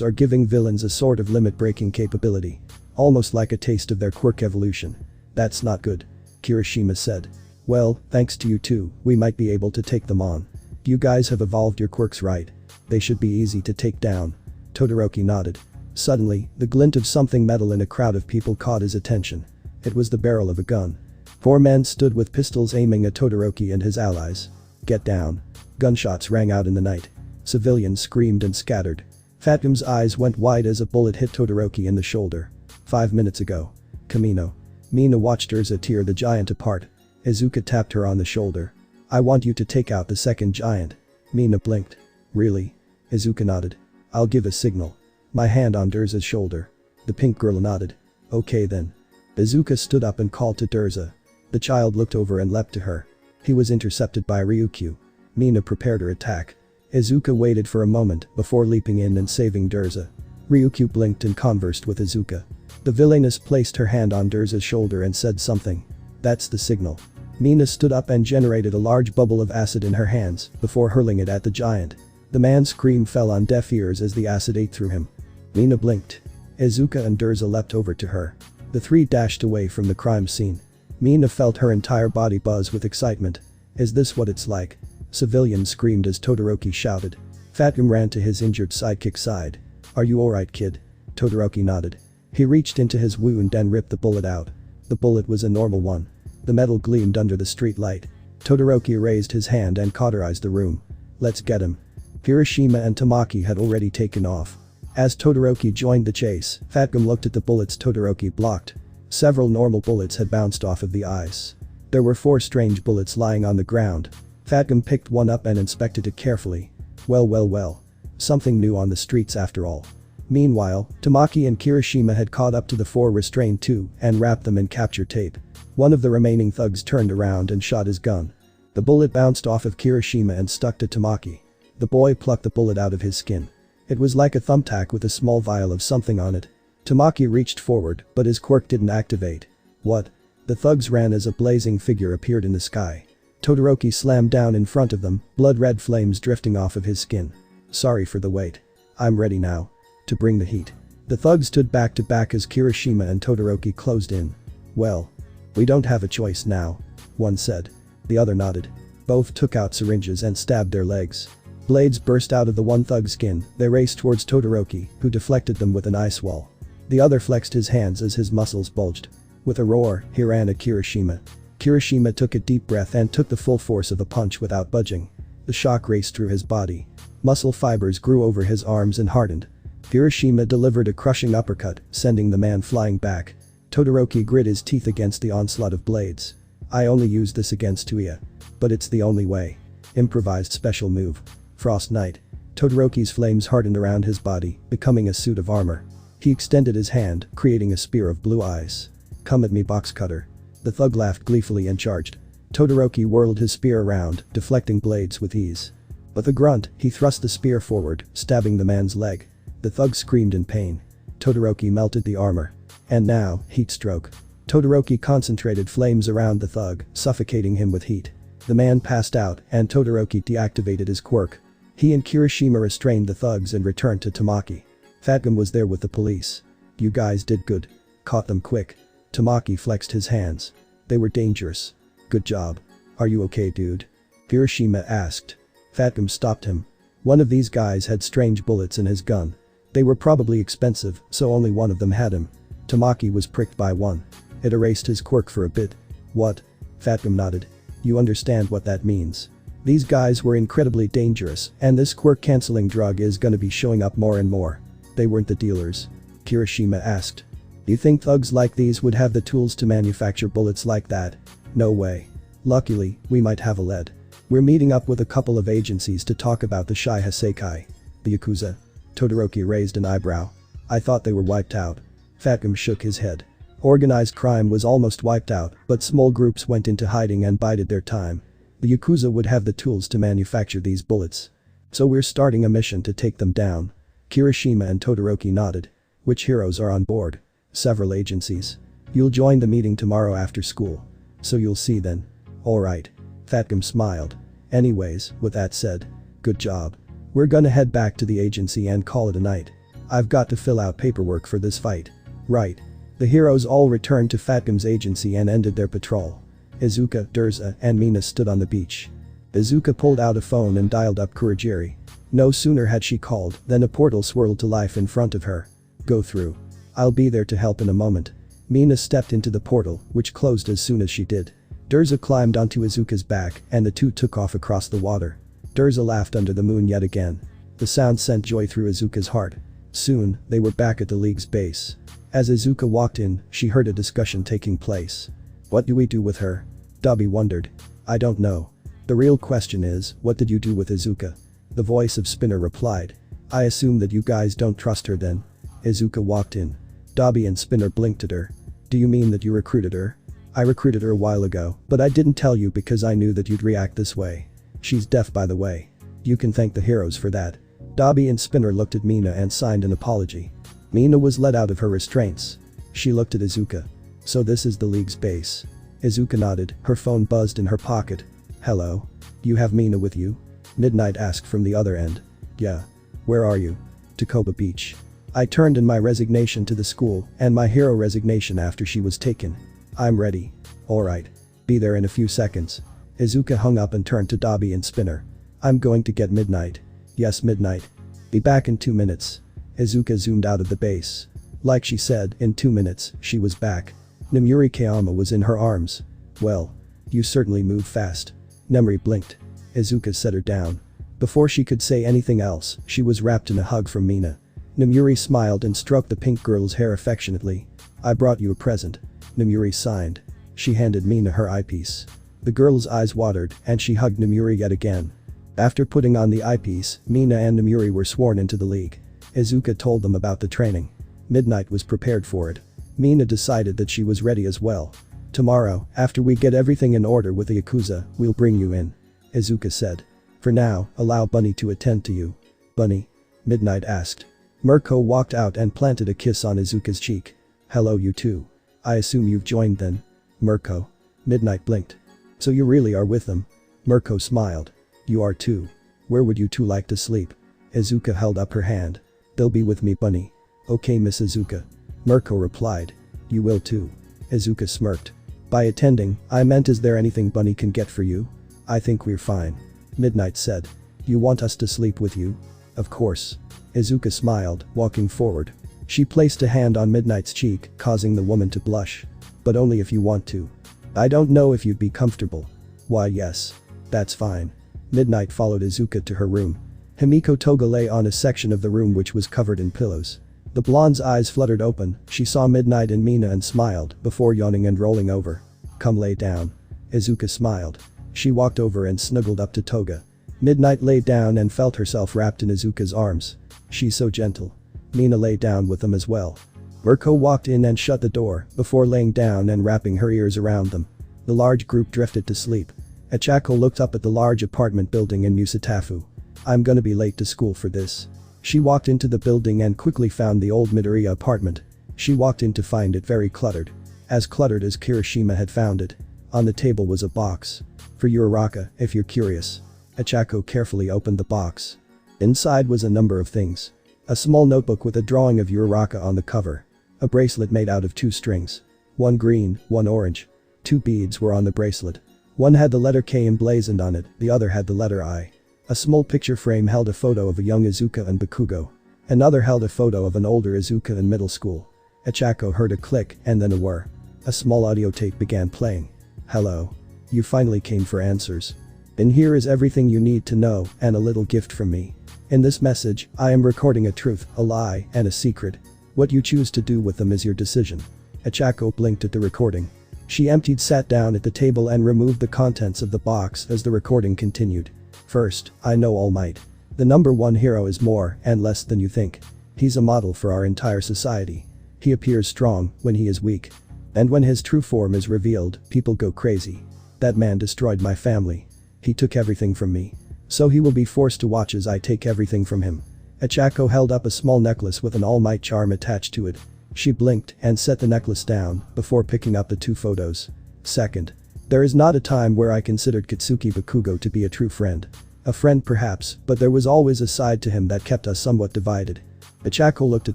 are giving villains a sort of limit-breaking capability. Almost like a taste of their quirk evolution. That's not good. Kiroshima said. Well, thanks to you two, we might be able to take them on. You guys have evolved your quirks right. They should be easy to take down. Todoroki nodded. Suddenly, the glint of something metal in a crowd of people caught his attention. It was the barrel of a gun. Four men stood with pistols aiming at Todoroki and his allies. Get down. Gunshots rang out in the night. Civilians screamed and scattered. Fatgum's eyes went wide as a bullet hit Todoroki in the shoulder. 5 minutes ago. Kamino. Mina watched Urza tear the giant apart. Izuka tapped her on the shoulder. I want you to take out the second giant. Mina blinked. Really? Izuka nodded. I'll give a signal. My hand on Durza's shoulder. The pink girl nodded. Okay then. Izuka stood up and called to Durza. The child looked over and leapt to her. He was intercepted by Ryukyu. Mina prepared her attack. Izuka waited for a moment before leaping in and saving Durza. Ryukyu blinked and conversed with Izuka. The villainess placed her hand on Durza's shoulder and said something. That's the signal. Mina stood up and generated a large bubble of acid in her hands before hurling it at the giant. The man's scream fell on deaf ears as the acid ate through him. Mina blinked. Izuka and Durza leapt over to her. The three dashed away from the crime scene. Mina felt her entire body buzz with excitement. Is this what it's like? Civilians screamed as Todoroki shouted. Fatgum ran to his injured sidekick's side. Are you alright, kid? Todoroki nodded. He reached into his wound and ripped the bullet out. The bullet was a normal one. The metal gleamed under the street light. Todoroki raised his hand and cauterized the room. Let's get him. Kiroshima and Tamaki had already taken off. As Todoroki joined the chase, Fatgum looked at the bullets Todoroki blocked. Several normal bullets had bounced off of the ice. There were 4 strange bullets lying on the ground. Fatgum picked one up and inspected it carefully. Well. Something new on the streets after all. Meanwhile, Tamaki and Kiroshima had caught up to the 4 restrained too and wrapped them in capture tape. One of the remaining thugs turned around and shot his gun. The bullet bounced off of Kiroshima and stuck to Tamaki. The boy plucked the bullet out of his skin. It was like a thumbtack with a small vial of something on it. Tamaki reached forward, but his quirk didn't activate. What? The thugs ran as a blazing figure appeared in the sky. Todoroki slammed down in front of them, blood-red flames drifting off of his skin. Sorry for the wait. I'm ready now. To bring the heat. The thugs stood back to back as Kiroshima and Todoroki closed in. Well. We don't have a choice now. One said. The other nodded. Both took out syringes and stabbed their legs. Blades burst out of the one thug's skin. They raced towards Todoroki, who deflected them with an ice wall. The other flexed his hands as his muscles bulged. With a roar, he ran at Kiroshima. Kiroshima took a deep breath and took the full force of a punch without budging. The shock raced through his body. Muscle fibers grew over his arms and hardened. Kiroshima delivered a crushing uppercut, sending the man flying back. Todoroki grit his teeth against the onslaught of blades. I only used this against Tuya. But it's the only way. Improvised special move. Frost Knight. Todoroki's flames hardened around his body, becoming a suit of armor. He extended his hand, creating a spear of blue ice. Come at me, box cutter. The thug laughed gleefully and charged. Todoroki whirled his spear around, deflecting blades with ease. With a grunt, he thrust the spear forward, stabbing the man's leg. The thug screamed in pain. Todoroki melted the armor. And now, heat stroke. Todoroki concentrated flames around the thug, suffocating him with heat. The man passed out and Todoroki deactivated his quirk. He and Kiroshima restrained the thugs and returned to Tamaki. Fatgum was there with the police. You guys did good. Caught them quick. Tamaki flexed his hands. They were dangerous. Good job. Are you okay, dude? Kiroshima asked. Fatgum stopped him. One of these guys had strange bullets in his gun. They were probably expensive, so only one of them had him. Tamaki was pricked by one. It erased his quirk for a bit. What? Fatgum nodded. You understand what that means. These guys were incredibly dangerous, and this quirk-canceling drug is gonna be showing up more and more. They weren't the dealers. Kiroshima asked. You think thugs like these would have the tools to manufacture bullets like that? No way. Luckily, we might have a lead. We're meeting up with a couple of agencies to talk about the Shai Hasekai. The Yakuza. Todoroki raised an eyebrow. I thought they were wiped out. Fatgum shook his head. Organized crime was almost wiped out, but small groups went into hiding and bided their time. The Yakuza would have the tools to manufacture these bullets. So we're starting a mission to take them down. Kiroshima and Todoroki nodded. Which heroes are on board? Several agencies. You'll join the meeting tomorrow after school. So you'll see then. Alright. Fatgum smiled. Anyways, with that said. Good job. We're gonna head back to the agency and call it a night. I've got to fill out paperwork for this fight. Right. The heroes all returned to Fatgum's agency and ended their patrol. Izuka, Durza, and Mina stood on the beach. Izuka pulled out a phone and dialed up Kurogiri. No sooner had she called than a portal swirled to life in front of her. Go through. I'll be there to help in a moment. Mina stepped into the portal, which closed as soon as she did. Durza climbed onto Izuka's back and the two took off across the water. Durza laughed under the moon yet again. The sound sent joy through Izuka's heart. Soon, they were back at the League's base. As Izuka walked in, she heard a discussion taking place. What do we do with her? Dabi wondered. I don't know. The real question is, what did you do with Izuka? The voice of Spinner replied. I assume that you guys don't trust her then. Izuka walked in. Dabi and Spinner blinked at her. Do you mean that you recruited her? I recruited her a while ago, but I didn't tell you because I knew that you'd react this way. She's deaf, by the way. You can thank the heroes for that. Dabi and Spinner looked at Mina and signed an apology. Mina was let out of her restraints. She looked at Izuka. So this is the League's base. Izuka nodded, her phone buzzed in her pocket. Hello? You have Mina with you? Midnight asked from the other end. Yeah. Where are you? Takoba Beach. I turned in my resignation to the school and my hero resignation after she was taken. I'm ready. Alright. Be there in a few seconds. Izuka hung up and turned to Dabi and Spinner. I'm going to get Midnight. Yes, Midnight. Be back in 2 minutes. Izuka zoomed out of the base. Like she said, in 2 minutes, she was back. Nemuri Kayama was in her arms. Well. You certainly move fast. Nemuri blinked. Izuka set her down. Before she could say anything else, she was wrapped in a hug from Mina. Nomuri smiled and stroked the pink girl's hair affectionately. "I brought you a present." Nomuri signed. She handed Mina her eyepiece. The girl's eyes watered and she hugged Nomuri yet again. After putting on the eyepiece, Mina and Nomuri were sworn into the league. Izuka told them about the training. Midnight was prepared for it. Mina decided that she was ready as well. "Tomorrow, after we get everything in order with the Yakuza, we'll bring you in," Izuka said. "For now, allow Bunny to attend to you." "Bunny?" Midnight asked. Mirko walked out and planted a kiss on Izuka's cheek. "Hello you two. I assume you've joined then?" "Mirko?" Midnight blinked. "So you really are with them?" Mirko smiled. "You are too. Where would you two like to sleep?" Izuka held up her hand. "They'll be with me, Bunny." "Okay, Miss Izuka." Mirko replied. "You will too." Izuka smirked. "By attending, I meant is there anything Bunny can get for you?" "I think we're fine." Midnight said. "You want us to sleep with you?" "Of course." Izuka smiled, walking forward. She placed a hand on Midnight's cheek, causing the woman to blush. "But only if you want to. I don't know if you'd be comfortable." "Why yes. That's fine." Midnight followed Izuka to her room. Himiko Toga lay on a section of the room which was covered in pillows. The blonde's eyes fluttered open, she saw Midnight and Mina and smiled before yawning and rolling over. "Come lay down." Izuka smiled. She walked over and snuggled up to Toga. Midnight lay down and felt herself wrapped in Izuka's arms. "She's so gentle." Mina lay down with them as well. Mirko walked in and shut the door before laying down and wrapping her ears around them. The large group drifted to sleep. Achako looked up at the large apartment building in Musatafu. "I'm gonna be late to school for this." She walked into the building and quickly found the old Midoriya apartment. She walked in to find it very cluttered. As cluttered as Kiroshima had found it. On the table was a box. "For Uraraka, if you're curious." Achako carefully opened the box. Inside was a number of things. A small notebook with a drawing of Uraraka on the cover. A bracelet made out of 2 strings. One green, one orange. 2 beads were on the bracelet. One had the letter K emblazoned on it, the other had the letter I. A small picture frame held a photo of a young Izuka and Bakugo. Another held a photo of an older Izuka in middle school. Achako heard a click and then a whir. A small audio tape began playing. "Hello. You finally came for answers. In here is everything you need to know and a little gift from me. In this message, I am recording a truth, a lie, and a secret. What you choose to do with them is your decision." Achako blinked at the recording. She sat down at the table and removed the contents of the box as the recording continued. "First, I know All Might. The number 1 hero is more and less than you think. He's a model for our entire society. He appears strong when he is weak. And when his true form is revealed, people go crazy. That man destroyed my family. He took everything from me. So he will be forced to watch as I take everything from him." Achako held up a small necklace with an All Might charm attached to it. She blinked and set the necklace down before picking up the 2 photos. "Second. There is not a time where I considered Katsuki Bakugo to be a true friend. A friend perhaps, but there was always a side to him that kept us somewhat divided." Achako looked at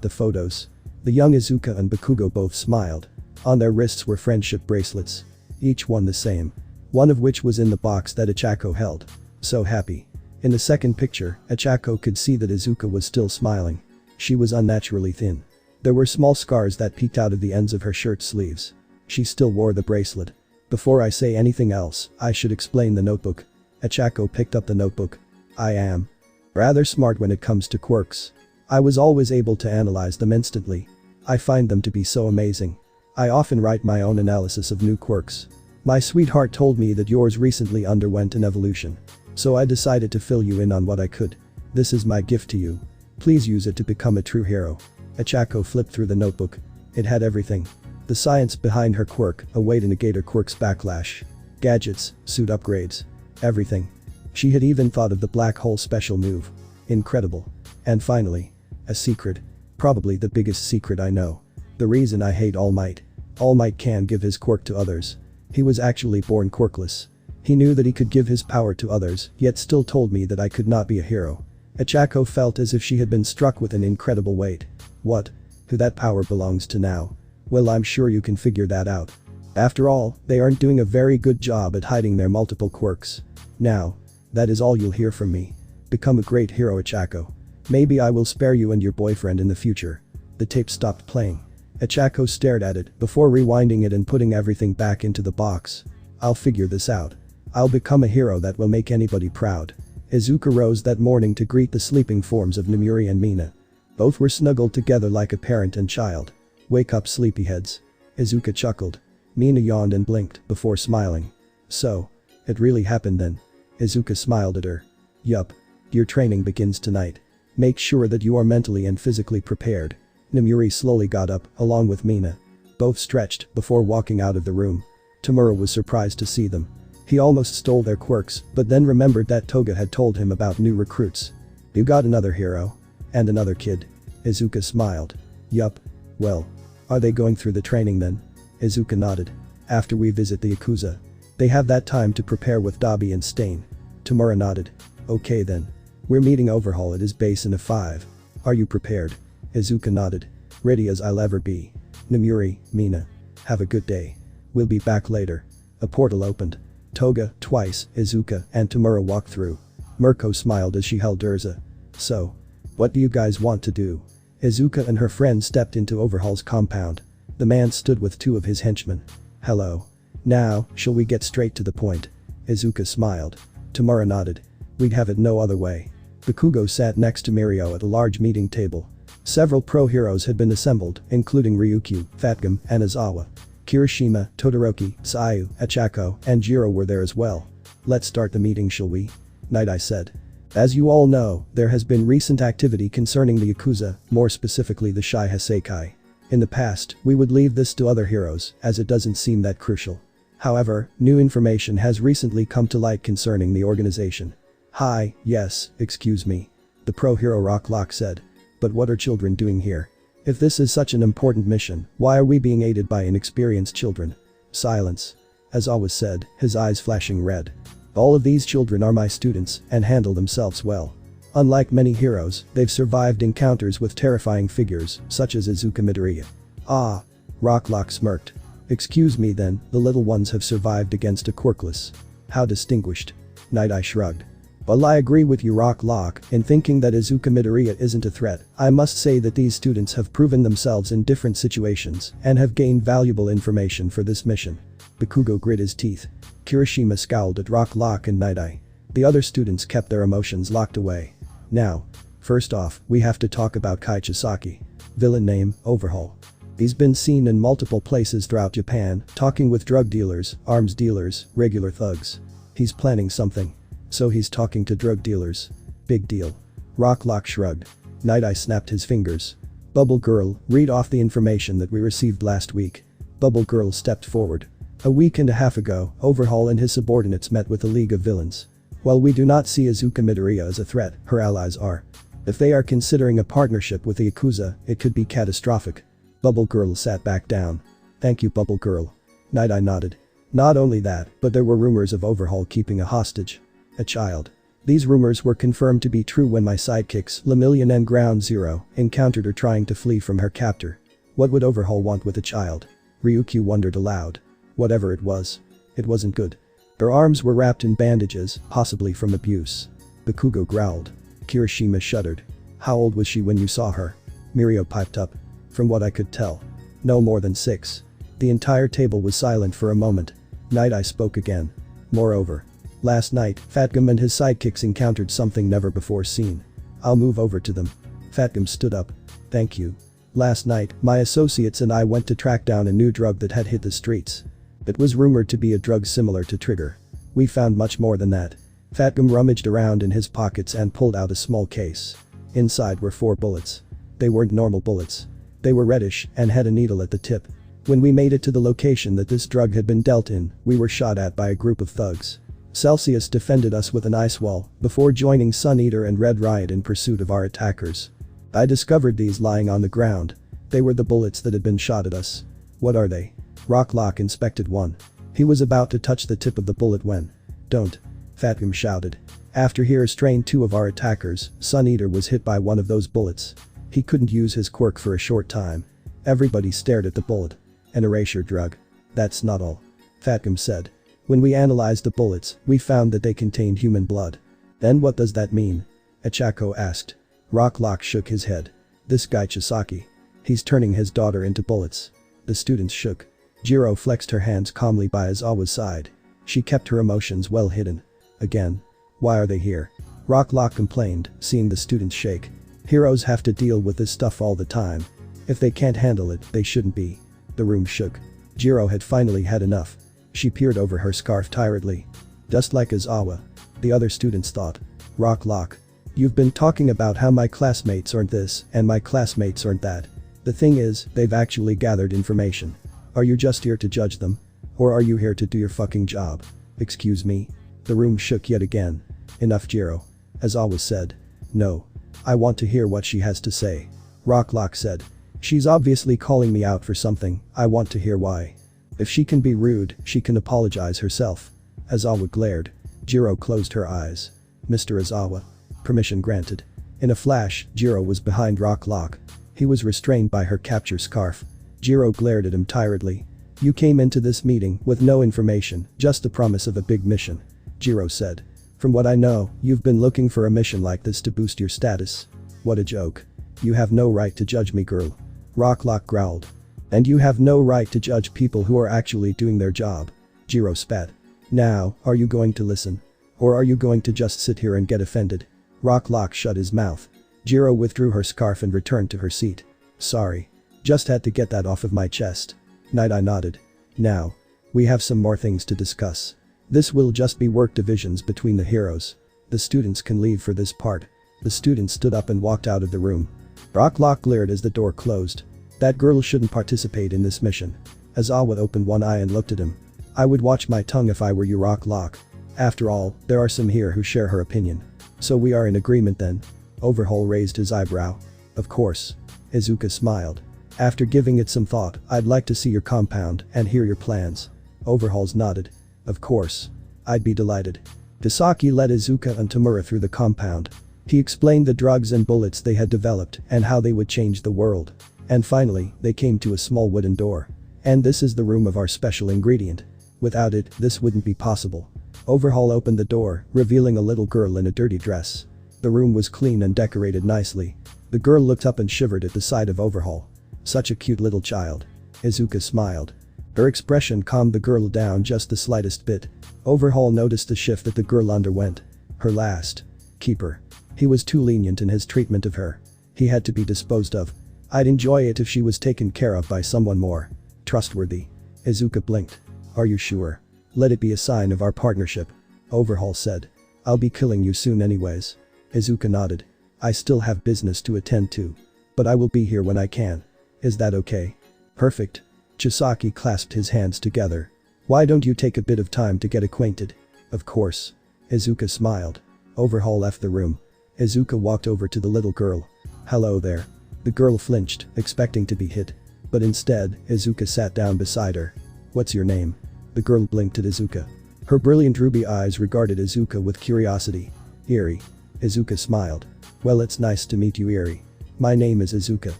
the photos. The young Izuka and Bakugo both smiled. On their wrists were friendship bracelets. Each one the same. One of which was in the box that Achako held. So happy. In the second picture, Achako could see that Izuka was still smiling. She was unnaturally thin. There were small scars that peeked out of the ends of her shirt sleeves. She still wore the bracelet. "Before I say anything else, I should explain the notebook." Achako picked up the notebook. "I am rather smart when it comes to quirks. I was always able to analyze them instantly. I find them to be so amazing. I often write my own analysis of new quirks. My sweetheart told me that yours recently underwent an evolution. So I decided to fill you in on what I could. This is my gift to you. Please use it to become a true hero." Achako flipped through the notebook. It had everything. The science behind her quirk, a way to negate her quirk's backlash. Gadgets, suit upgrades. Everything. She had even thought of the black hole special move. Incredible. And finally. A secret. Probably the biggest secret I know. The reason I hate All Might. All Might can give his quirk to others. He was actually born quirkless. He knew that he could give his power to others, yet still told me that I could not be a hero. Achako felt as if she had been struck with an incredible weight. What? Who that power belongs to now? Well, I'm sure you can figure that out. After all, they aren't doing a very good job at hiding their multiple quirks. Now. That is all you'll hear from me. Become a great hero, Achako. Maybe I will spare you and your boyfriend in the future." The tape stopped playing. Achako stared at it before rewinding it and putting everything back into the box. "I'll figure this out. I'll become a hero that will make anybody proud. Izuka rose that morning to greet the sleeping forms of Nomuri and Mina. Both were snuggled together like a parent and child. "Wake up, sleepyheads." Izuka chuckled. Mina yawned and blinked before smiling. "So, it really happened then?" Izuka smiled at her. "Yup. Your training begins tonight. Make sure that you are mentally and physically prepared." Nomuri slowly got up, along with Mina. Both stretched before walking out of the room. Tamura was surprised to see them. He almost stole their quirks, but then remembered that Toga had told him about new recruits. "You got another hero? And another kid?" Izuka smiled. "Yup. Well. Are they going through the training then?" Izuka nodded. "After we visit the Yakuza. They have that time to prepare with Dabi and Stain." Tamura nodded. "Okay then. We're meeting Overhaul at his base in a 5. Are you prepared?" Izuka nodded. "Ready as I'll ever be." Nomuri, Mina. Have a good day. We'll be back later. A portal opened. Toga, twice, Izuka, and Tamura walked through. Mirko smiled as she held Urza. "So. What do you guys want to do?" Izuka and her friend stepped into Overhaul's compound. The man stood with 2 of his henchmen. "Hello. Now, shall we get straight to the point?" Izuka smiled. Tamura nodded. "We'd have it no other way." Bakugo sat next to Mirio at a large meeting table. Several pro-heroes had been assembled, including Ryukyu, Fatgum, and Izawa. Kiroshima, Todoroki, Sayu, Achako, and Jiro were there as well. "Let's start the meeting, shall we?" Night said. "As you all know, there has been recent activity concerning the Yakuza, more specifically the Shai Haseikai. In the past, we would leave this to other heroes, as it doesn't seem that crucial. However, new information has recently come to light concerning the organization." "Hi, yes, excuse me." The pro-hero Rocklock said. "But what are children doing here? If this is such an important mission, why are we being aided by inexperienced children?" Silence. As always said, his eyes flashing red. "All of these children are my students and handle themselves well. Unlike many heroes, they've survived encounters with terrifying figures, such as Izuka Midoriya." "Ah." Rocklock smirked. "Excuse me then, the little ones have survived against a quirkless. How distinguished." Night shrugged. "While I agree with you, Rocklock, in thinking that Izuka Midoriya isn't a threat, I must say that these students have proven themselves in different situations and have gained valuable information for this mission." Bakugo grit his teeth. Kiroshima scowled at Rocklock and Night. The other students kept their emotions locked away. "Now. First off, we have to talk about Kai Chisaki. Villain name, Overhaul. He's been seen in multiple places throughout Japan, talking with drug dealers, arms dealers, regular thugs. He's planning something. So he's talking to drug dealers. Big deal." Rocklock shrugged. Night snapped his fingers. "Bubble Girl, read off the information that we received last week." Bubble Girl stepped forward. "A week and a half ago, Overhaul and his subordinates met with a league of villains. While we do not see Izuka Midoriya as a threat, her allies are. If they are considering a partnership with the Yakuza, it could be catastrophic." Bubble Girl sat back down. "Thank you, Bubble Girl." Night nodded. "Not only that, but there were rumors of Overhaul keeping a hostage. A child. These rumors were confirmed to be true when my sidekicks, Lemillion and Ground Zero, encountered her trying to flee from her captor. What would Overhaul want with a child?" Ryukyu wondered aloud. "Whatever it was. It wasn't good. Her arms were wrapped in bandages, possibly from abuse." Bakugo growled. Kiroshima shuddered. "How old was she when you saw her?" Mirio piped up. "From what I could tell. No more than 6. The entire table was silent for a moment. Night spoke again. "Moreover. Last night, Fatgum and his sidekicks encountered something never before seen. I'll move over to them." Fatgum stood up. "Thank you. Last night, my associates and I went to track down a new drug that had hit the streets. It was rumored to be a drug similar to Trigger. We found much more than that." Fatgum rummaged around in his pockets and pulled out a small case. Inside were 4 bullets. They weren't normal bullets. They were reddish and had a needle at the tip. When we made it to the location that this drug had been dealt in, we were shot at by a group of thugs. Celsius defended us with an ice wall before joining Sun Eater and Red Riot in pursuit of our attackers. I discovered these lying on the ground. They were the bullets that had been shot at us." "What are they?" Rocklock inspected one. He was about to touch the tip of the bullet when. "Don't." Fatgum shouted. "After he restrained 2 of our attackers, Sun Eater was hit by one of those bullets. He couldn't use his quirk for a short time." Everybody stared at the bullet. "An erasure drug. That's not all," Fatgum said. "When we analyzed the bullets, we found that they contained human blood." "Then what does that mean?" Achako asked. Rocklock shook his head. "This guy Chisaki. He's turning his daughter into bullets." The students shook. Jiro flexed her hands calmly by Izawa's side. She kept her emotions well hidden. "Again. Why are they here?" Rocklock complained, seeing the students shake. Heroes have to deal with this stuff all the time. If they can't handle it, they shouldn't be. The room shook. Jiro had finally had enough. She peered over her scarf tiredly. Just like Izawa. The other students thought. Rocklock. You've been talking about how my classmates aren't this and my classmates aren't that. The thing is, they've actually gathered information. Are you just here to judge them? Or are you here to do your fucking job? Excuse me? The room shook yet again. Enough, Jiro. Izawa said. No. I want to hear what she has to say. Rocklock said. She's obviously calling me out for something, I want to hear why. If she can be rude, she can apologize herself. Izawa glared. Jiro closed her eyes. Mr. Izawa. Permission granted. In a flash, Jiro was behind Rocklock. He was restrained by her capture scarf. Jiro glared at him tiredly. You came into this meeting with no information, just the promise of a big mission. Jiro said. From what I know, you've been looking for a mission like this to boost your status. What a joke. You have no right to judge me, girl. Rocklock growled. And you have no right to judge people who are actually doing their job. Jiro spat. Now, are you going to listen? Or are you going to just sit here and get offended? Rocklock shut his mouth. Jiro withdrew her scarf and returned to her seat. Sorry. Just had to get that off of my chest. I nodded. Now. We have some more things to discuss. This will just be work divisions between the heroes. The students can leave for this part. The students stood up and walked out of the room. Rocklock glared as the door closed. That girl shouldn't participate in this mission. Izawa opened one eye and looked at him. I would watch my tongue if I were you, Rocklock. After all, there are some here who share her opinion. So we are in agreement then? Overhaul raised his eyebrow. Of course. Izuka smiled. After giving it some thought, I'd like to see your compound and hear your plans. Overhauls nodded. Of course. I'd be delighted. Tasaki led Izuka and Tamura through the compound. He explained the drugs and bullets they had developed and how they would change the world. And finally, they came to a small wooden door. And this is the room of our special ingredient. Without it, this wouldn't be possible. Overhaul opened the door, revealing a little girl in a dirty dress. The room was clean and decorated nicely. The girl looked up and shivered at the sight of Overhaul. Such a cute little child. Izuka smiled. Her expression calmed the girl down just the slightest bit. Overhaul noticed the shift that the girl underwent. Her last keeper. He was too lenient in his treatment of her. He had to be disposed of. I'd enjoy it if she was taken care of by someone more trustworthy. Izuka blinked. Are you sure? Let it be a sign of our partnership. Overhaul said. I'll be killing you soon anyways. Izuka nodded. I still have business to attend to. But I will be here when I can. Is that okay? Perfect. Chisaki clasped his hands together. Why don't you take a bit of time to get acquainted? Of course. Izuka smiled. Overhaul left the room. Izuka walked over to the little girl. Hello there. The girl flinched, expecting to be hit. But instead, Izuka sat down beside her. What's your name? The girl blinked at Izuka. Her brilliant ruby eyes regarded Izuka with curiosity. Eri. Izuka smiled. Well, it's nice to meet you, Eri. My name is Izuka.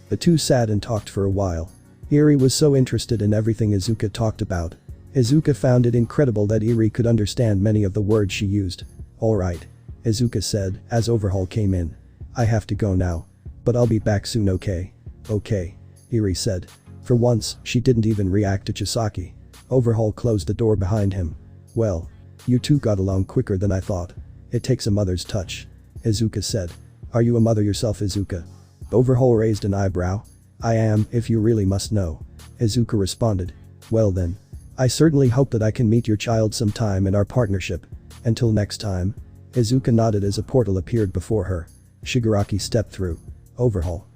The two sat and talked for a while. Eri was so interested in everything Izuka talked about. Izuka found it incredible that Eri could understand many of the words she used. Alright. Izuka said, as Overhaul came in. I have to go now. But I'll be back soon, okay? Okay. Eri said. For once, she didn't even react to Chisaki. Overhaul closed the door behind him. Well. You two got along quicker than I thought. It takes a mother's touch. Izuka said. Are you a mother yourself, Izuka? Overhaul raised an eyebrow. I am, if you really must know. Izuka responded. Well then. I certainly hope that I can meet your child sometime in our partnership. Until next time. Izuka nodded as a portal appeared before her. Shigaraki stepped through. Overhaul.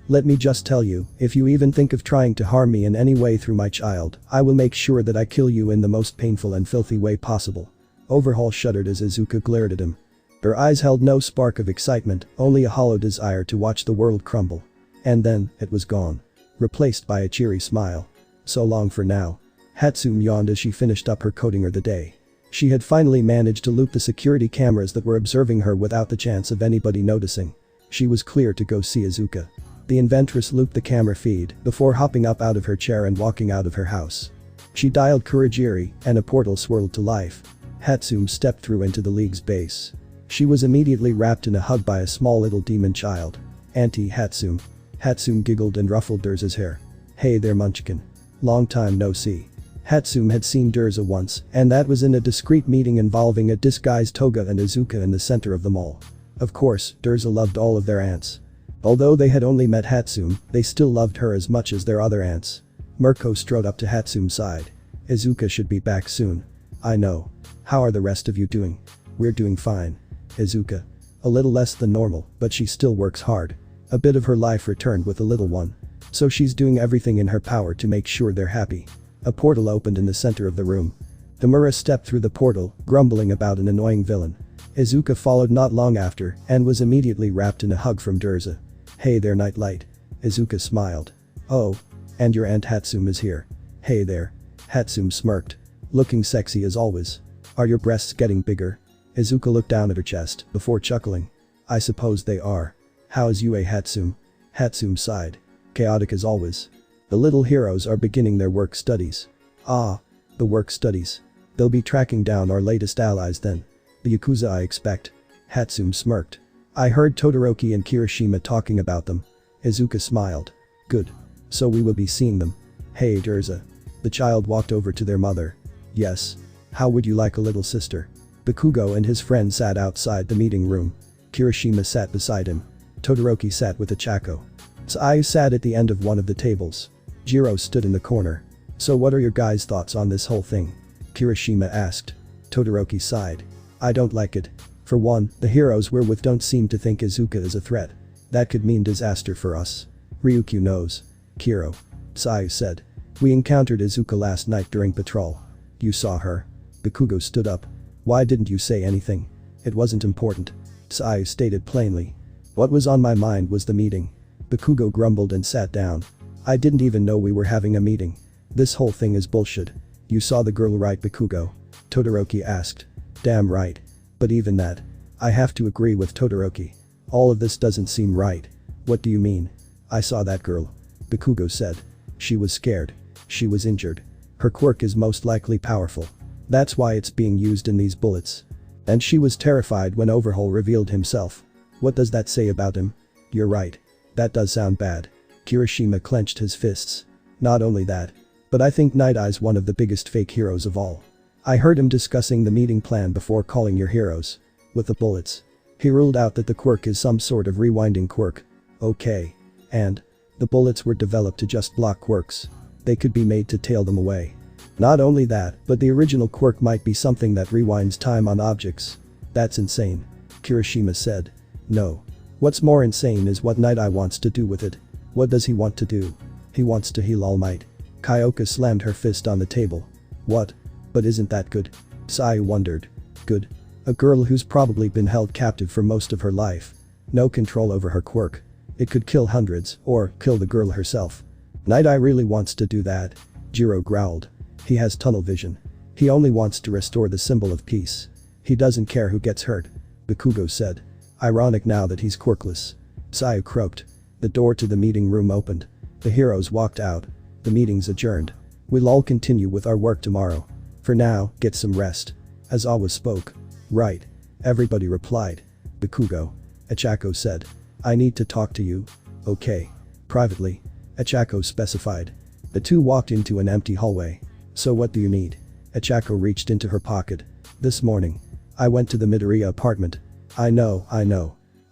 Let me just tell you, if you even think of trying to harm me in any way through my child, I will make sure that I kill you in the most painful and filthy way possible. Overhaul shuddered as Izuka glared at him. Her eyes held no spark of excitement, only a hollow desire to watch the world crumble. And then, it was gone. Replaced by a cheery smile. So long for now. Hatsune yawned as she finished up her coding of the day. She had finally managed to loop the security cameras that were observing her without the chance of anybody noticing. She was clear to go see Izuka. The inventress looped the camera feed before hopping up out of her chair and walking out of her house. She dialed Kurogiri and a portal swirled to life. Hatsune stepped through into the League's base. She was immediately wrapped in a hug by a small little demon child. Auntie Hatsune. Hatsune giggled and ruffled Durza's hair. Hey there, Munchkin. Long time no see. Hatsum had seen Durza once, and that was in a discreet meeting involving a disguised Toga and Izuka in the center of the mall. Of course, Durza loved all of their aunts. Although they had only met Hatsum, they still loved her as much as their other aunts. Mirko strode up to Hatsum's side. Izuka should be back soon. I know. How are the rest of you doing? We're doing fine. Izuka. A little less than normal, but she still works hard. A bit of her life returned with the little one. So she's doing everything in her power to make sure they're happy. A portal opened in the center of the room. Tamura stepped through the portal, grumbling about an annoying villain. Izuka followed not long after and was immediately wrapped in a hug from Durza. Hey there, Nightlight. Izuka smiled. Oh. And your Aunt Hatsum is here. Hey there. Hatsum smirked. Looking sexy as always. Are your breasts getting bigger? Izuka looked down at her chest before chuckling. I suppose they are. How's Yue Hatsum? Hatsum sighed. Chaotic as always. The little heroes are beginning their work studies. Ah. The work studies. They'll be tracking down our latest allies then. The Yakuza, I expect. Hatsum smirked. I heard Todoroki and Kiroshima talking about them. Izuka smiled. Good. So we will be seeing them. Hey Durza. The child walked over to their mother. Yes. How would you like a little sister? Bakugo and his friend sat outside the meeting room. Kiroshima sat beside him. Todoroki sat with Ichako. Sayu sat at the end of one of the tables. Jiro stood in the corner. So what are your guys' thoughts on this whole thing? Kiroshima asked. Todoroki sighed. I don't like it. For one, the heroes we're with don't seem to think Izuka is a threat. That could mean disaster for us. Ryukyu knows. Kiro. Sayu said. We encountered Izuka last night during patrol. You saw her? Bakugo stood up. Why didn't you say anything? It wasn't important. Sayu stated plainly. What was on my mind was the meeting. Bakugo grumbled and sat down. I didn't even know we were having a meeting. This whole thing is bullshit. You saw the girl, right, Bakugo? Todoroki asked. Damn right. But even that. I have to agree with Todoroki. All of this doesn't seem right. What do you mean? I saw that girl. Bakugo said. She was scared. She was injured. Her quirk is most likely powerful. That's why it's being used in these bullets. And she was terrified when Overhaul revealed himself. What does that say about him? You're right. That does sound bad. Kiroshima clenched his fists. Not only that. But I think Night Eye's one of the biggest fake heroes of all. I heard him discussing the meeting plan before calling your heroes. With the bullets. He ruled out that the quirk is some sort of rewinding quirk. Okay. And? The bullets were developed to just block quirks. They could be made to tail them away. Not only that, but the original quirk might be something that rewinds time on objects. That's insane. Kiroshima said. No. What's more insane is what Night Eye wants to do with it. What does he want to do? He wants to heal All Might. Kyoka slammed her fist on the table. What? But isn't that good? Sayu wondered. Good. A girl who's probably been held captive for most of her life. No control over her quirk. It could kill hundreds, or kill the girl herself. Night Eye really wants to do that. Jiro growled. He has tunnel vision. He only wants to restore the symbol of peace. He doesn't care who gets hurt. Bakugo said. Ironic now that he's quirkless. Sayu croaked. The door to the meeting room opened. The heroes walked out. The meeting's adjourned. We'll all continue with our work tomorrow. For now, get some rest. Aizawa spoke. Right. Everybody replied. Bakugo. Ichako said. I need to talk to you. Okay. Privately. Ichako specified. The two walked into an empty hallway. So what do you need? Ichako reached into her pocket. This morning. I went to the Midoriya apartment. I know.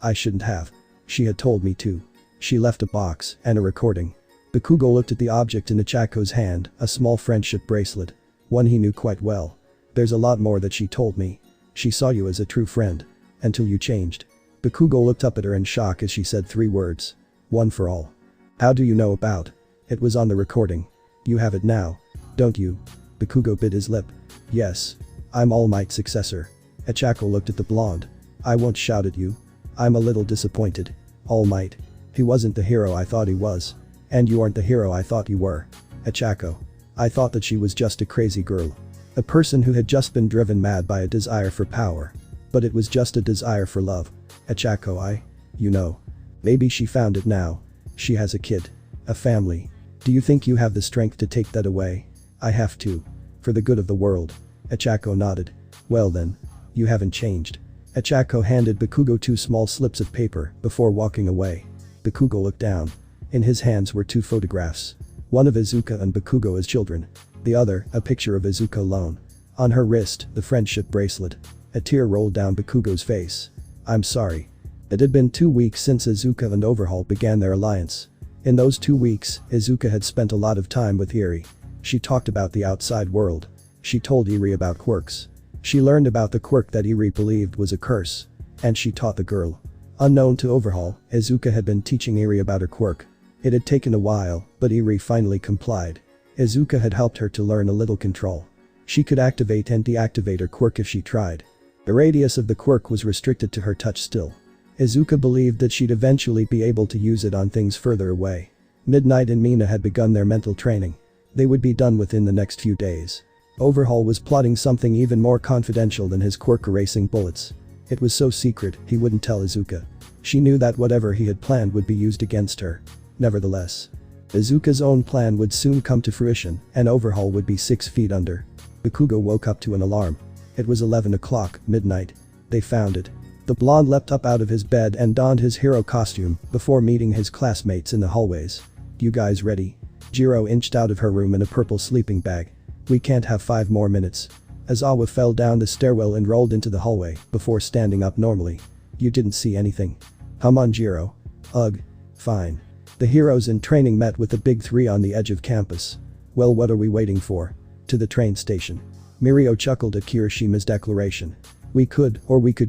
I shouldn't have. She had told me to. She left a box and a recording. Bakugo looked at the object in Ichako's hand, a small friendship bracelet. One he knew quite well. There's a lot more that she told me. She saw you as a true friend. Until you changed. Bakugo looked up at her in shock as she said 3 words. One for all. How do you know about? It was on the recording. You have it now. Don't you? Bakugo bit his lip. Yes. I'm All Might's successor. Ichako looked at the blonde. I won't shout at you. I'm a little disappointed. All Might. He wasn't the hero I thought he was. And you aren't the hero I thought you were. Ichako. I thought that she was just a crazy girl. A person who had just been driven mad by a desire for power. But it was just a desire for love. Ichako, you know. Maybe she found it now. She has a kid. A family. Do you think you have the strength to take that away? I have to. For the good of the world. Ichako nodded. Well then. You haven't changed. Ichako handed Bakugo 2 small slips of paper before walking away. Bakugo looked down. In his hands were 2 photographs. One of Izuka and Bakugo as children. The other, a picture of Izuka alone. On her wrist, the friendship bracelet. A tear rolled down Bakugo's face. I'm sorry. It had been 2 weeks since Izuka and Overhaul began their alliance. In those 2 weeks, Izuka had spent a lot of time with Eri. She talked about the outside world. She told Eri about quirks. She learned about the quirk that Eri believed was a curse. And she taught the girl. Unknown to Overhaul, Izuka had been teaching Eri about her quirk. It had taken a while, but Eri finally complied. Izuka had helped her to learn a little control. She could activate and deactivate her quirk if she tried. The radius of the quirk was restricted to her touch still. Izuka believed that she'd eventually be able to use it on things further away. Midnight and Mina had begun their mental training. They would be done within the next few days. Overhaul was plotting something even more confidential than his quirk erasing bullets. It was so secret, he wouldn't tell Izuka. She knew that whatever he had planned would be used against her. Nevertheless, Izuka's own plan would soon come to fruition, and Overhaul would be 6 feet under. Bakugo woke up to an alarm. It was 11 o'clock, midnight. They found it. The blonde leapt up out of his bed and donned his hero costume before meeting his classmates in the hallways. You guys ready? Jiro inched out of her room in a purple sleeping bag. We can't have 5 more minutes. Aizawa fell down the stairwell and rolled into the hallway before standing up normally. You didn't see anything. Come on, Jiro. Ugh. Fine. The heroes in training met with the big 3 on the edge of campus. Well, what are we waiting for? To the train station. Mirio chuckled at Kiroshima's declaration. We could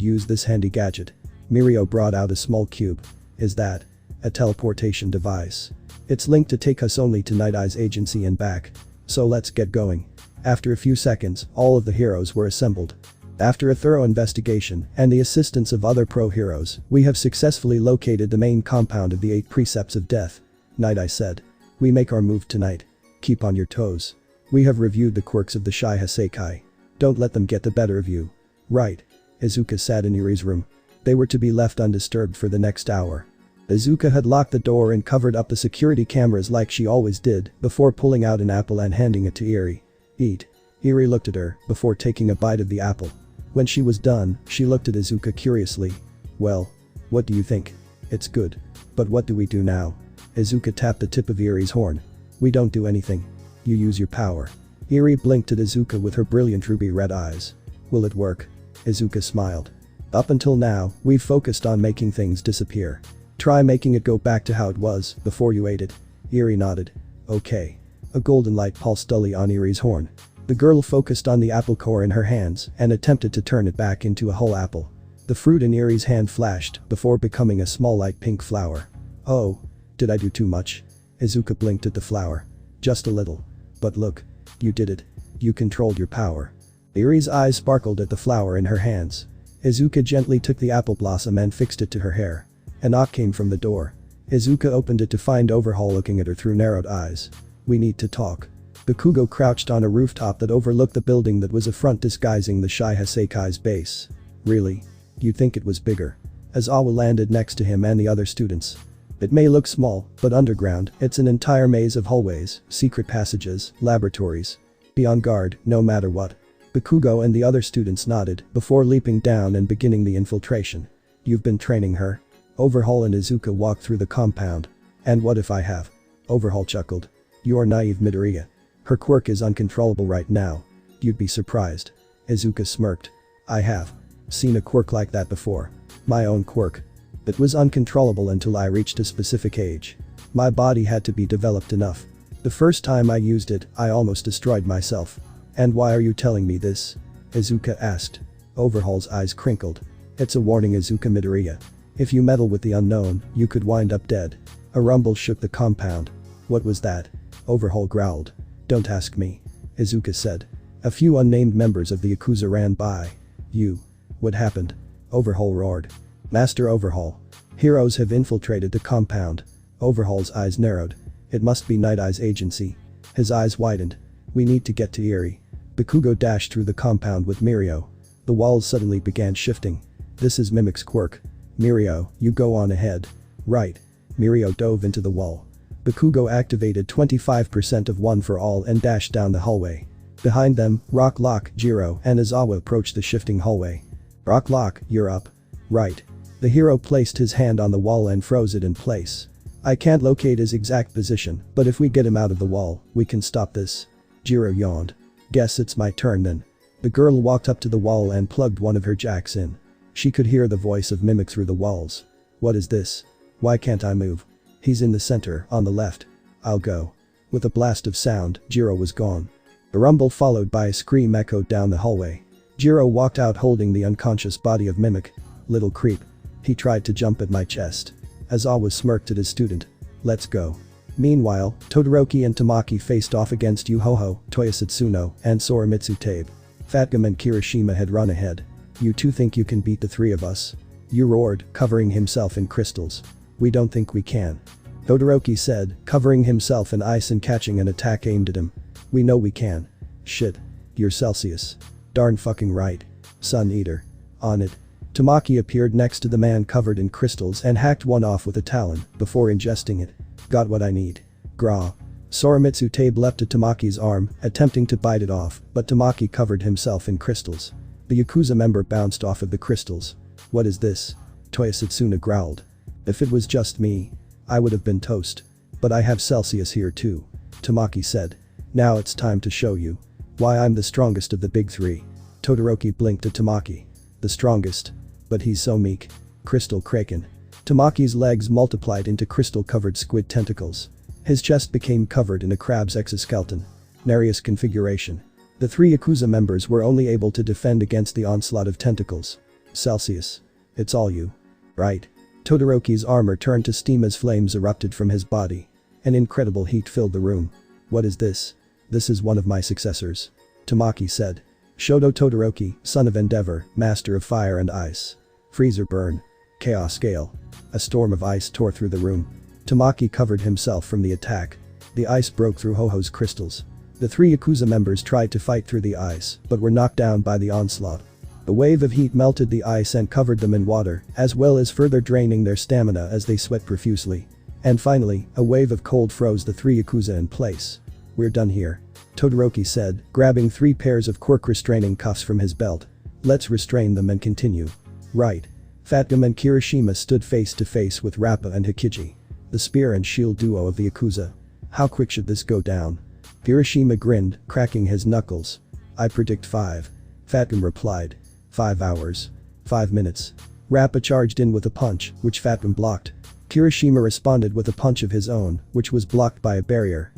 use this handy gadget. Mirio brought out a small cube. Is that a teleportation device? It's linked to take us only to Night Eye's agency and back. So let's get going. After a few seconds, all of the heroes were assembled. After a thorough investigation and the assistance of other pro heroes, we have successfully located the main compound of the 8 precepts of death. Night Eye said. We make our move tonight. Keep on your toes. We have reviewed the quirks of the Shai Hasekai. Don't let them get the better of you. Right. Izuka sat in Yuri's room. They were to be left undisturbed for the next hour. Izuka had locked the door and covered up the security cameras like she always did before pulling out an apple and handing it to Eri. Eat. Eri looked at her before taking a bite of the apple. When she was done, she looked at Izuka curiously. Well, what do you think? It's good. But what do we do now? Izuka tapped the tip of Eri's horn. We don't do anything. You use your power. Eri blinked at Izuka with her brilliant ruby red eyes. Will it work? Izuka smiled. Up until now, we've focused on making things disappear. Try making it go back to how it was before you ate it. Eri nodded. Okay. A golden light pulsed dully on Eri's horn. The girl focused on the apple core in her hands and attempted to turn it back into a whole apple. The fruit in Eri's hand flashed before becoming a small light pink flower. Oh. Did I do too much? Izuka blinked at the flower. Just a little. But look. You did it. You controlled your power. Eri's eyes sparkled at the flower in her hands. Izuka gently took the apple blossom and fixed it to her hair. A knock came from the door. Izuka opened it to find Overhaul looking at her through narrowed eyes. We need to talk. Bakugo crouched on a rooftop that overlooked the building that was a front disguising the Shai Hasekai's base. Really? You'd think it was bigger. Aizawa landed next to him and the other students. It may look small, but underground, it's an entire maze of hallways, secret passages, laboratories. Be on guard, no matter what. Bakugo and the other students nodded before leaping down and beginning the infiltration. You've been training her? Overhaul and Izuka walked through the compound. And what if I have? Overhaul chuckled. You're naive, Midoriya. Her quirk is uncontrollable right now. You'd be surprised. Izuka smirked. I have seen a quirk like that before. My own quirk. It was uncontrollable until I reached a specific age. My body had to be developed enough. The first time I used it, I almost destroyed myself. And why are you telling me this? Izuka asked. Overhaul's eyes crinkled. It's a warning, Izuka Midoriya. If you meddle with the unknown, you could wind up dead. A rumble shook the compound. What was that? Overhaul growled. Don't ask me. Izuka said. A few unnamed members of the Yakuza ran by. You. What happened? Overhaul roared. Master Overhaul. Heroes have infiltrated the compound. Overhaul's eyes narrowed. It must be Night Eye's agency. His eyes widened. We need to get to Eri. Bakugo dashed through the compound with Mirio. The walls suddenly began shifting. This is Mimic's quirk. Mirio, you go on ahead. Right. Mirio dove into the wall. Bakugo activated 25% of One for All and dashed down the hallway. Behind them, Rock Lock, Jiro, and Aizawa approached the shifting hallway. Rock Lock, you're up. Right. The hero placed his hand on the wall and froze it in place. I can't locate his exact position, but if we get him out of the wall, we can stop this. Jiro yawned. Guess it's my turn then. The girl walked up to the wall and plugged one of her jacks in. She could hear the voice of Mimic through the walls. What is this? Why can't I move? He's in the center, on the left. I'll go. With a blast of sound, Jiro was gone. A rumble followed by a scream echoed down the hallway. Jiro walked out holding the unconscious body of Mimic. Little creep. He tried to jump at my chest. Aizawa smirked at his student. Let's go. Meanwhile, Todoroki and Tamaki faced off against Yuhoho, Toyosatsuno, and Sorimitsu Tabe. Fatgum and Kiroshima had run ahead. You two think you can beat the three of us? Yu roared, covering himself in crystals. We don't think we can. Todoroki said, covering himself in ice and catching an attack aimed at him. We know we can. Shit. You're Celsius. Darn fucking right. Sun Eater. On it. Tamaki appeared next to the man covered in crystals and hacked one off with a talon before ingesting it. Got what I need. Gra. Sorimitsu Tabe leapt at Tamaki's arm, attempting to bite it off, but Tamaki covered himself in crystals. The Yakuza member bounced off of the crystals. What is this? Toyosatsuna growled. If it was just me, I would have been toast. But I have Celsius here too. Tamaki said. Now it's time to show you why I'm the strongest of the big three. Todoroki blinked at Tamaki. The strongest. But he's so meek. Crystal Kraken. Tamaki's legs multiplied into crystal-covered squid tentacles. His chest became covered in a crab's exoskeleton. Narius configuration. The three Yakuza members were only able to defend against the onslaught of tentacles. Celsius. It's all you. Right. Todoroki's armor turned to steam as flames erupted from his body. An incredible heat filled the room. What is this? This is one of my successors. Tamaki said. Shoto Todoroki, son of Endeavor, master of fire and ice. Freezer burn. Chaos gale. A storm of ice tore through the room. Tamaki covered himself from the attack. The ice broke through Hoho's crystals. The three Yakuza members tried to fight through the ice, but were knocked down by the onslaught. A wave of heat melted the ice and covered them in water, as well as further draining their stamina as they sweat profusely. And finally, a wave of cold froze the three Yakuza in place. We're done here. Todoroki said, grabbing 3 pairs of quirk restraining cuffs from his belt. Let's restrain them and continue. Right. Fatgum and Kiroshima stood face to face with Rappa and Hikiji. The spear and shield duo of the Yakuza. How quick should this go down? Kiroshima grinned, cracking his knuckles. I predict 5. Fatgum replied. 5 hours. 5 minutes. Rappa charged in with a punch, which Fatgum blocked. Kiroshima responded with a punch of his own, which was blocked by a barrier.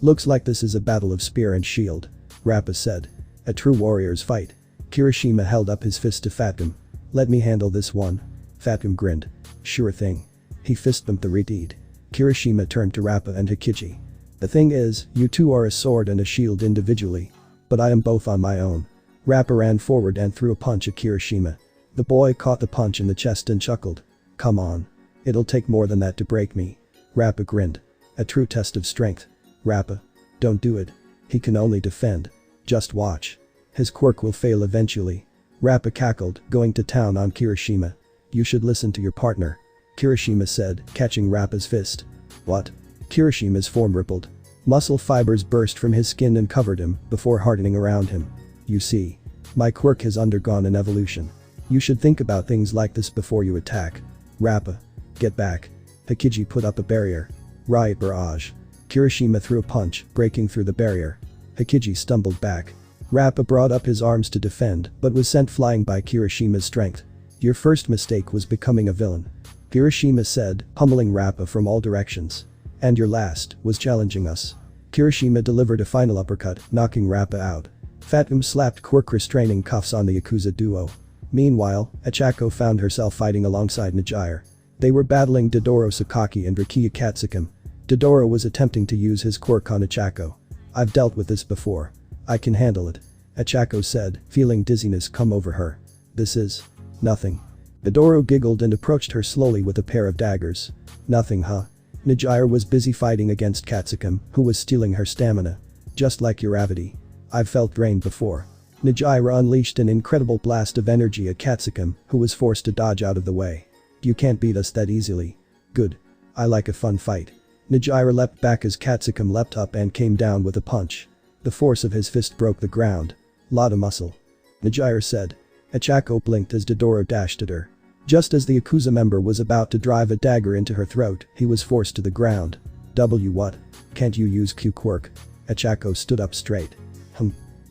Looks like this is a battle of spear and shield. Rappa said. A true warrior's fight. Kiroshima held up his fist to Fatgum. Let me handle this one. Fatgum grinned. Sure thing. He fist bumped the redeed. Kiroshima turned to Rappa and Hikiji. The thing is, you two are a sword and a shield individually. But I am both on my own. Rappa ran forward and threw a punch at Kiroshima. The boy caught the punch in the chest and chuckled. Come on. It'll take more than that to break me. Rappa grinned. A true test of strength. Rappa. Don't do it. He can only defend. Just watch. His quirk will fail eventually. Rappa cackled, going to town on Kiroshima. You should listen to your partner. Kiroshima said, catching Rappa's fist. What? Kiroshima's form rippled. Muscle fibers burst from his skin and covered him, before hardening around him. You see. My quirk has undergone an evolution. You should think about things like this before you attack. Rappa. Get back. Hikiji put up a barrier. Riot barrage. Kiroshima threw a punch, breaking through the barrier. Hikiji stumbled back. Rappa brought up his arms to defend, but was sent flying by Kiroshima's strength. Your first mistake was becoming a villain. Kiroshima said, pummeling Rappa from all directions. And your last was challenging us. Kiroshima delivered a final uppercut, knocking Rappa out. Fatgum slapped quirk restraining cuffs on the Yakuza duo. Meanwhile, Achako found herself fighting alongside Nijire. They were battling Dodoro Sakaki and Rikiya Katsuki. Dodoro was attempting to use his quirk on Achako. I've dealt with this before. I can handle it. Achako said, feeling dizziness come over her. This is nothing. Dodoro giggled and approached her slowly with a pair of daggers. Nothing, huh? Nijire was busy fighting against Katsuki, who was stealing her stamina. Just like Uravity. I've felt drained before. Nijire unleashed an incredible blast of energy at Katsuki, who was forced to dodge out of the way. You can't beat us that easily. Good. I like a fun fight. Nijire leapt back as Katsuki leapt up and came down with a punch. The force of his fist broke the ground. Lot of muscle. Nijire said. Achako blinked as Dodoro dashed at her. Just as the Yakuza member was about to drive a dagger into her throat, he was forced to the ground. W what? Can't you use Q quirk? Achako stood up straight.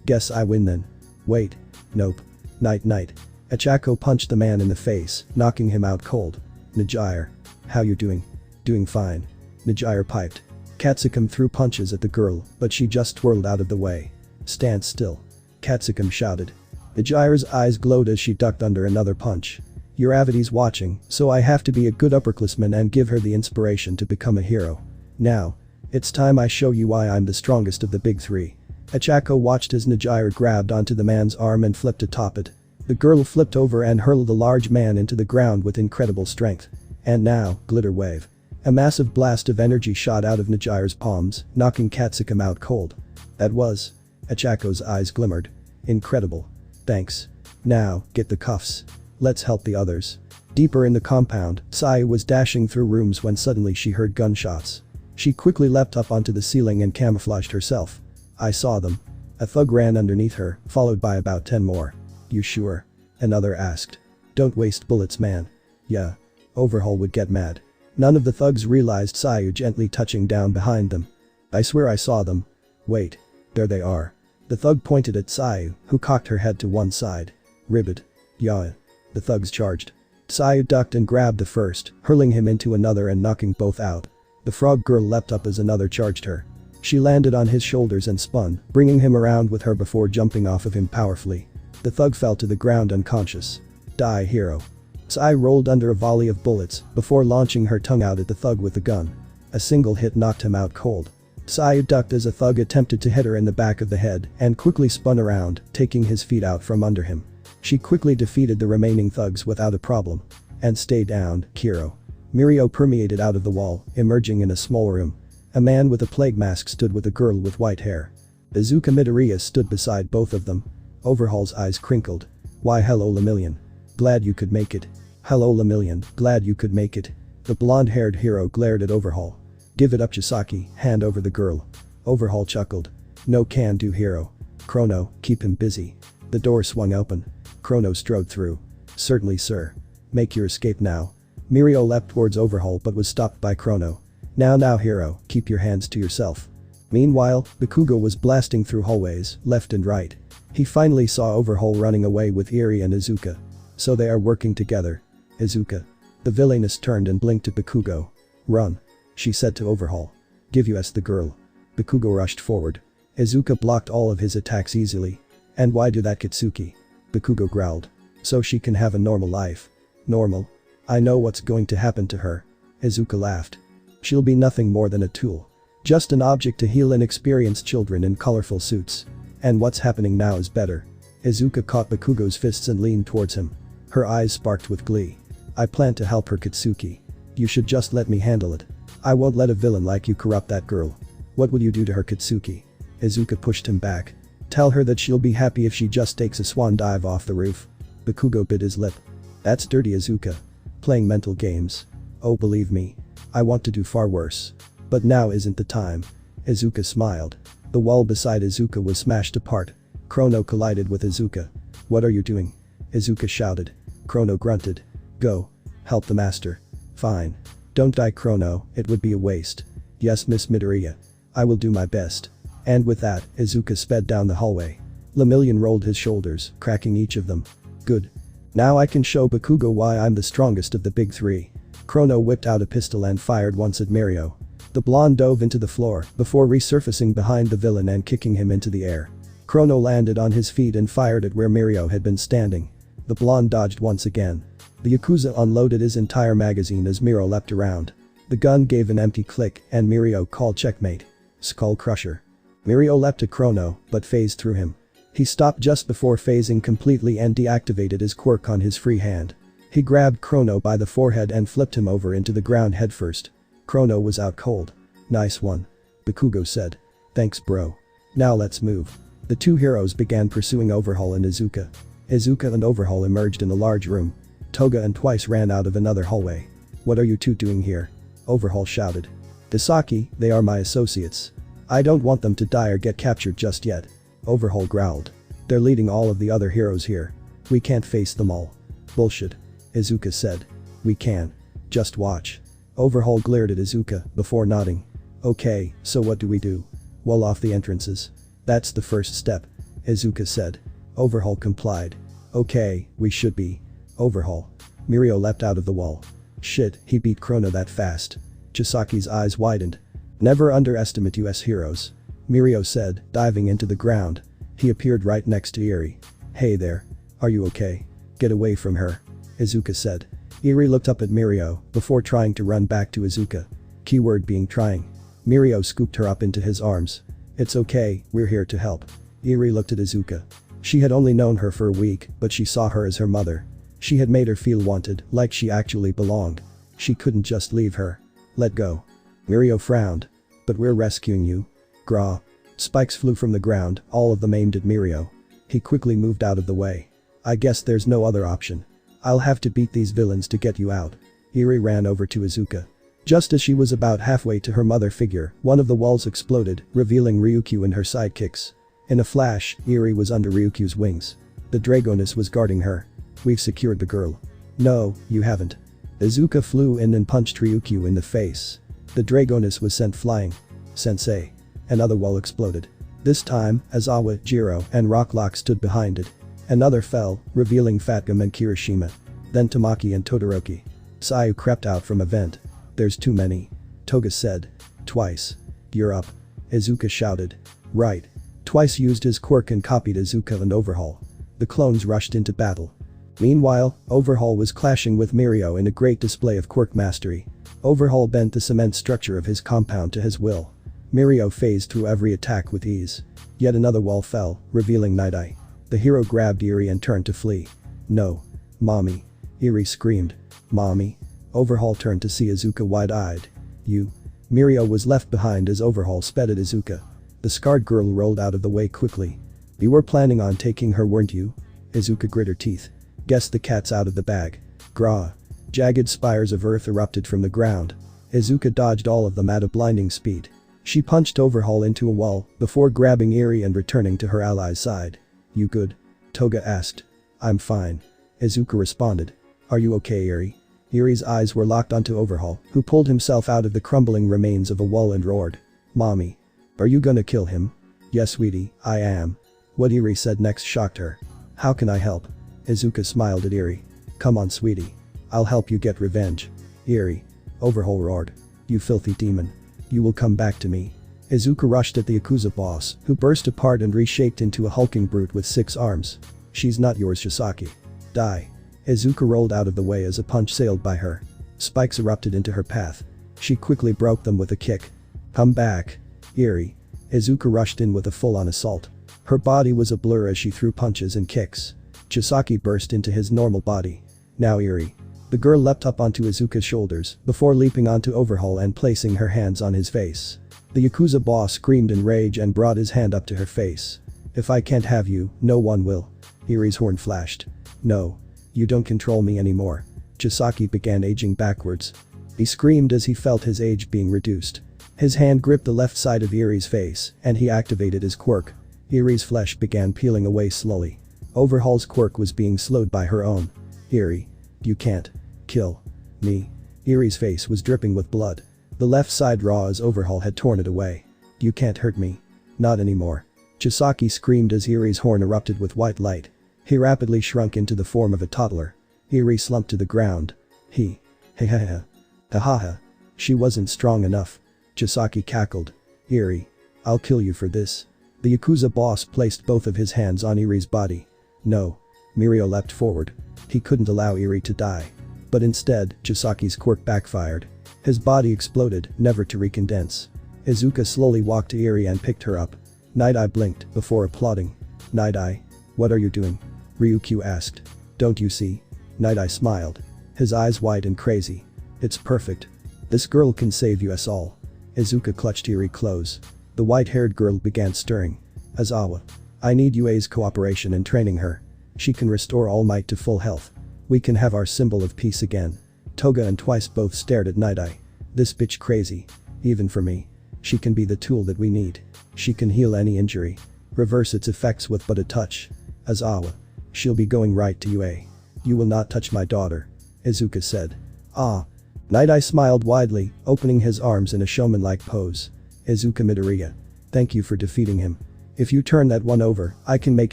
Guess I win then. Wait. Nope. Night. Achako punched the man in the face, knocking him out cold. Najire. How you doing? Doing fine. Najire piped. Katsuki threw punches at the girl, but she just twirled out of the way. Stand still. Katsuki shouted. Najire's eyes glowed as she ducked under another punch. Your Avity's watching, so I have to be a good upperclassman and give her the inspiration to become a hero. Now. It's time I show you why I'm the strongest of the big three. Achako watched as Najire grabbed onto the man's arm and flipped atop it. The girl flipped over and hurled the large man into the ground with incredible strength. And now, glitter wave. A massive blast of energy shot out of Najire's palms, knocking Katsuki out cold. That was. Achako's eyes glimmered. Incredible. Thanks. Now, get the cuffs. Let's help the others. Deeper in the compound, Sayu was dashing through rooms when suddenly she heard gunshots. She quickly leapt up onto the ceiling and camouflaged herself. I saw them. A thug ran underneath her, followed by about 10 more. You sure? Another asked. Don't waste bullets, man. Yeah. Overhaul would get mad. None of the thugs realized Sayu gently touching down behind them. I swear I saw them. Wait. There they are. The thug pointed at Sayu, who cocked her head to one side. Ribbit. Yeah. The thugs charged. Sayu ducked and grabbed the first, hurling him into another and knocking both out. The frog girl leapt up as another charged her. She landed on his shoulders and spun, bringing him around with her before jumping off of him powerfully. The thug fell to the ground unconscious. Die, hero. Sayu rolled under a volley of bullets before launching her tongue out at the thug with the gun. A single hit knocked him out cold. Sayu ducked as a thug attempted to hit her in the back of the head and quickly spun around, taking his feet out from under him. She quickly defeated the remaining thugs without a problem. And stay down, Kiro. Mirio permeated out of the wall, emerging in a small room. A man with a plague mask stood with a girl with white hair. Izuka Midoriya stood beside both of them. Overhaul's eyes crinkled. Why hello Lemillion. Glad you could make it. Hello Lemillion, glad you could make it. The blonde-haired hero glared at Overhaul. Give it up Chisaki, hand over the girl. Overhaul chuckled. No can do hero. Chrono, keep him busy. The door swung open. Chrono strode through. Certainly sir. Make your escape now. Mirio leapt towards Overhaul but was stopped by Chrono. Now hero, keep your hands to yourself. Meanwhile, Bakugo was blasting through hallways, left and right. He finally saw Overhaul running away with Eri and Izuka. So they are working together. Izuka. The villainess turned and blinked at Bakugo. Run. She said to Overhaul. Give us the girl. Bakugo rushed forward. Izuka blocked all of his attacks easily. And why do that Katsuki? Bakugo growled. So she can have a normal life. Normal? I know what's going to happen to her. Izuka laughed. She'll be nothing more than a tool. Just an object to heal inexperienced children in colorful suits. And what's happening now is better. Izuka caught Bakugo's fists and leaned towards him. Her eyes sparked with glee. I plan to help her Katsuki. You should just let me handle it. I won't let a villain like you corrupt that girl. What will you do to her Katsuki? Izuka pushed him back. Tell her that she'll be happy if she just takes a swan dive off the roof. Bakugo bit his lip. That's dirty Izuka. Playing mental games. Oh believe me. I want to do far worse. But now isn't the time. Izuka smiled. The wall beside Izuka was smashed apart. Chrono collided with Izuka. What are you doing? Izuka shouted. Chrono grunted. Go. Help the master. Fine. Don't die Chrono, it would be a waste. Yes Miss Midoriya. I will do my best. And with that, Izuka sped down the hallway. Lemillion rolled his shoulders, cracking each of them. Good. Now I can show Bakugo why I'm the strongest of the big three. Chrono whipped out a pistol and fired once at Mirio. The blonde dove into the floor before resurfacing behind the villain and kicking him into the air. Chrono landed on his feet and fired at where Mirio had been standing. The blonde dodged once again. The Yakuza unloaded his entire magazine as Mirio leapt around. The gun gave an empty click and Mirio called checkmate. Skull Crusher. Mirio leapt to Chrono, but phased through him. He stopped just before phasing completely and deactivated his quirk on his free hand. He grabbed Chrono by the forehead and flipped him over into the ground headfirst. Chrono was out cold. Nice one. Bakugo said. Thanks bro. Now let's move. The two heroes began pursuing Overhaul and Izuka. Izuka and Overhaul emerged in a large room. Toga and Twice ran out of another hallway. What are you two doing here? Overhaul shouted. Dasaki, they are my associates. I don't want them to die or get captured just yet. Overhaul growled. They're leading all of the other heroes here. We can't face them all. Bullshit. Izuka said. We can. Just watch. Overhaul glared at Izuka before nodding. Okay, so what do we do? Wall off the entrances. That's the first step. Izuka said. Overhaul complied. Okay, we should be. Overhaul. Mirio leapt out of the wall. Shit, he beat Chrono that fast. Chisaki's eyes widened. Never underestimate US heroes. Mirio said, diving into the ground. He appeared right next to Eri. Hey there. Are you okay? Get away from her. Izuka said. Eri looked up at Mirio before trying to run back to Izuka. Keyword being trying. Mirio scooped her up into his arms. It's okay, we're here to help. Eri looked at Izuka. She had only known her for a week, but she saw her as her mother. She had made her feel wanted, like she actually belonged. She couldn't just leave her. Let go. Mirio frowned. But we're rescuing you. Gra. Spikes flew from the ground, all of them aimed at Mirio. He quickly moved out of the way. I guess there's no other option. I'll have to beat these villains to get you out. Eri ran over to Izuka. Just as she was about halfway to her mother figure, one of the walls exploded, revealing Ryukyu and her sidekicks. In a flash, Eri was under Ryukyu's wings. The Dragoness was guarding her. We've secured the girl. No, you haven't. Izuka flew in and punched Ryukyu in the face. The Dragoness was sent flying. Sensei. Another wall exploded. This time, Aizawa, Jiro, and Rocklock stood behind it. Another fell, revealing Fatgum and Kiroshima. Then Tamaki and Todoroki. Sayu crept out from a vent. There's too many. Toga said. Twice. You're up. Izuka shouted. Right. Twice used his quirk and copied Izuka and Overhaul. The clones rushed into battle. Meanwhile, Overhaul was clashing with Mirio in a great display of quirk mastery. Overhaul bent the cement structure of his compound to his will. Mirio phased through every attack with ease. Yet another wall fell, revealing Night Eye. The hero grabbed Eri and turned to flee. No. Mommy. Eri screamed. Mommy. Overhaul turned to see Izuka wide-eyed. You. Mirio was left behind as Overhaul sped at Izuka. The scarred girl rolled out of the way quickly. You were planning on taking her, weren't you? Izuka grit her teeth. Guess the cat's out of the bag. Gra. Jagged spires of earth erupted from the ground. Izuka dodged all of them at a blinding speed. She punched Overhaul into a wall before grabbing Eri and returning to her ally's side. You good? Toga asked. I'm fine. Izuka responded. Are you okay, Eri? Eri's eyes were locked onto Overhaul, who pulled himself out of the crumbling remains of a wall and roared. Mommy. Are you gonna kill him? Yes, sweetie, I am. What Eri said next shocked her. How can I help? Izuka smiled at Eri. Come on, sweetie. I'll help you get revenge. Eri. Overhaul roared. You filthy demon. You will come back to me. Izuka rushed at the Yakuza boss, who burst apart and reshaped into a hulking brute with 6 arms. She's not yours, Shisaki. Die. Izuka rolled out of the way as a punch sailed by her. Spikes erupted into her path. She quickly broke them with a kick. Come back. Eri. Izuka rushed in with a full-on assault. Her body was a blur as she threw punches and kicks. Chisaki burst into his normal body. Now Eri. The girl leapt up onto Izuka's shoulders before leaping onto Overhaul and placing her hands on his face. The Yakuza boss screamed in rage and brought his hand up to her face. If I can't have you, no one will. Eri's horn flashed. No. You don't control me anymore. Chisaki began aging backwards. He screamed as he felt his age being reduced. His hand gripped the left side of Eri's face and he activated his quirk. Eri's flesh began peeling away slowly. Overhaul's quirk was being slowed by her own. Eri. You can't. Kill. Me. Eri's face was dripping with blood. The left side raw as Overhaul had torn it away. You can't hurt me. Not anymore. Chisaki screamed as Eri's horn erupted with white light. He rapidly shrunk into the form of a toddler. Eri slumped to the ground. He. Ha ha ha. Ha ha ha. She wasn't strong enough. Chisaki cackled. Eri. I'll kill you for this. The Yakuza boss placed both of his hands on Eri's body. No. Mirio leapt forward. He couldn't allow Eri to die. But instead, Chisaki's quirk backfired. His body exploded, never to recondense. Izuka slowly walked to Eri and picked her up. Night Eye blinked before applauding. Night Eye. What are you doing? Ryukyu asked. Don't you see? Night Eye smiled. His eyes wide and crazy. It's perfect. This girl can save us all. Izuka clutched Eri close. The white-haired girl began stirring. Aizawa. I need UA's cooperation in training her. She can restore All Might to full health. We can have our symbol of peace again. Toga and Twice both stared at Night Eye. This bitch crazy. Even for me. She can be the tool that we need. She can heal any injury. Reverse its effects with but a touch. Aizawa. She'll be going right to UA. You will not touch my daughter. Izuka said. Ah. Night Eye smiled widely, opening his arms in a showman-like pose. Izuka Midoriya. Thank you for defeating him. If you turn that one over, I can make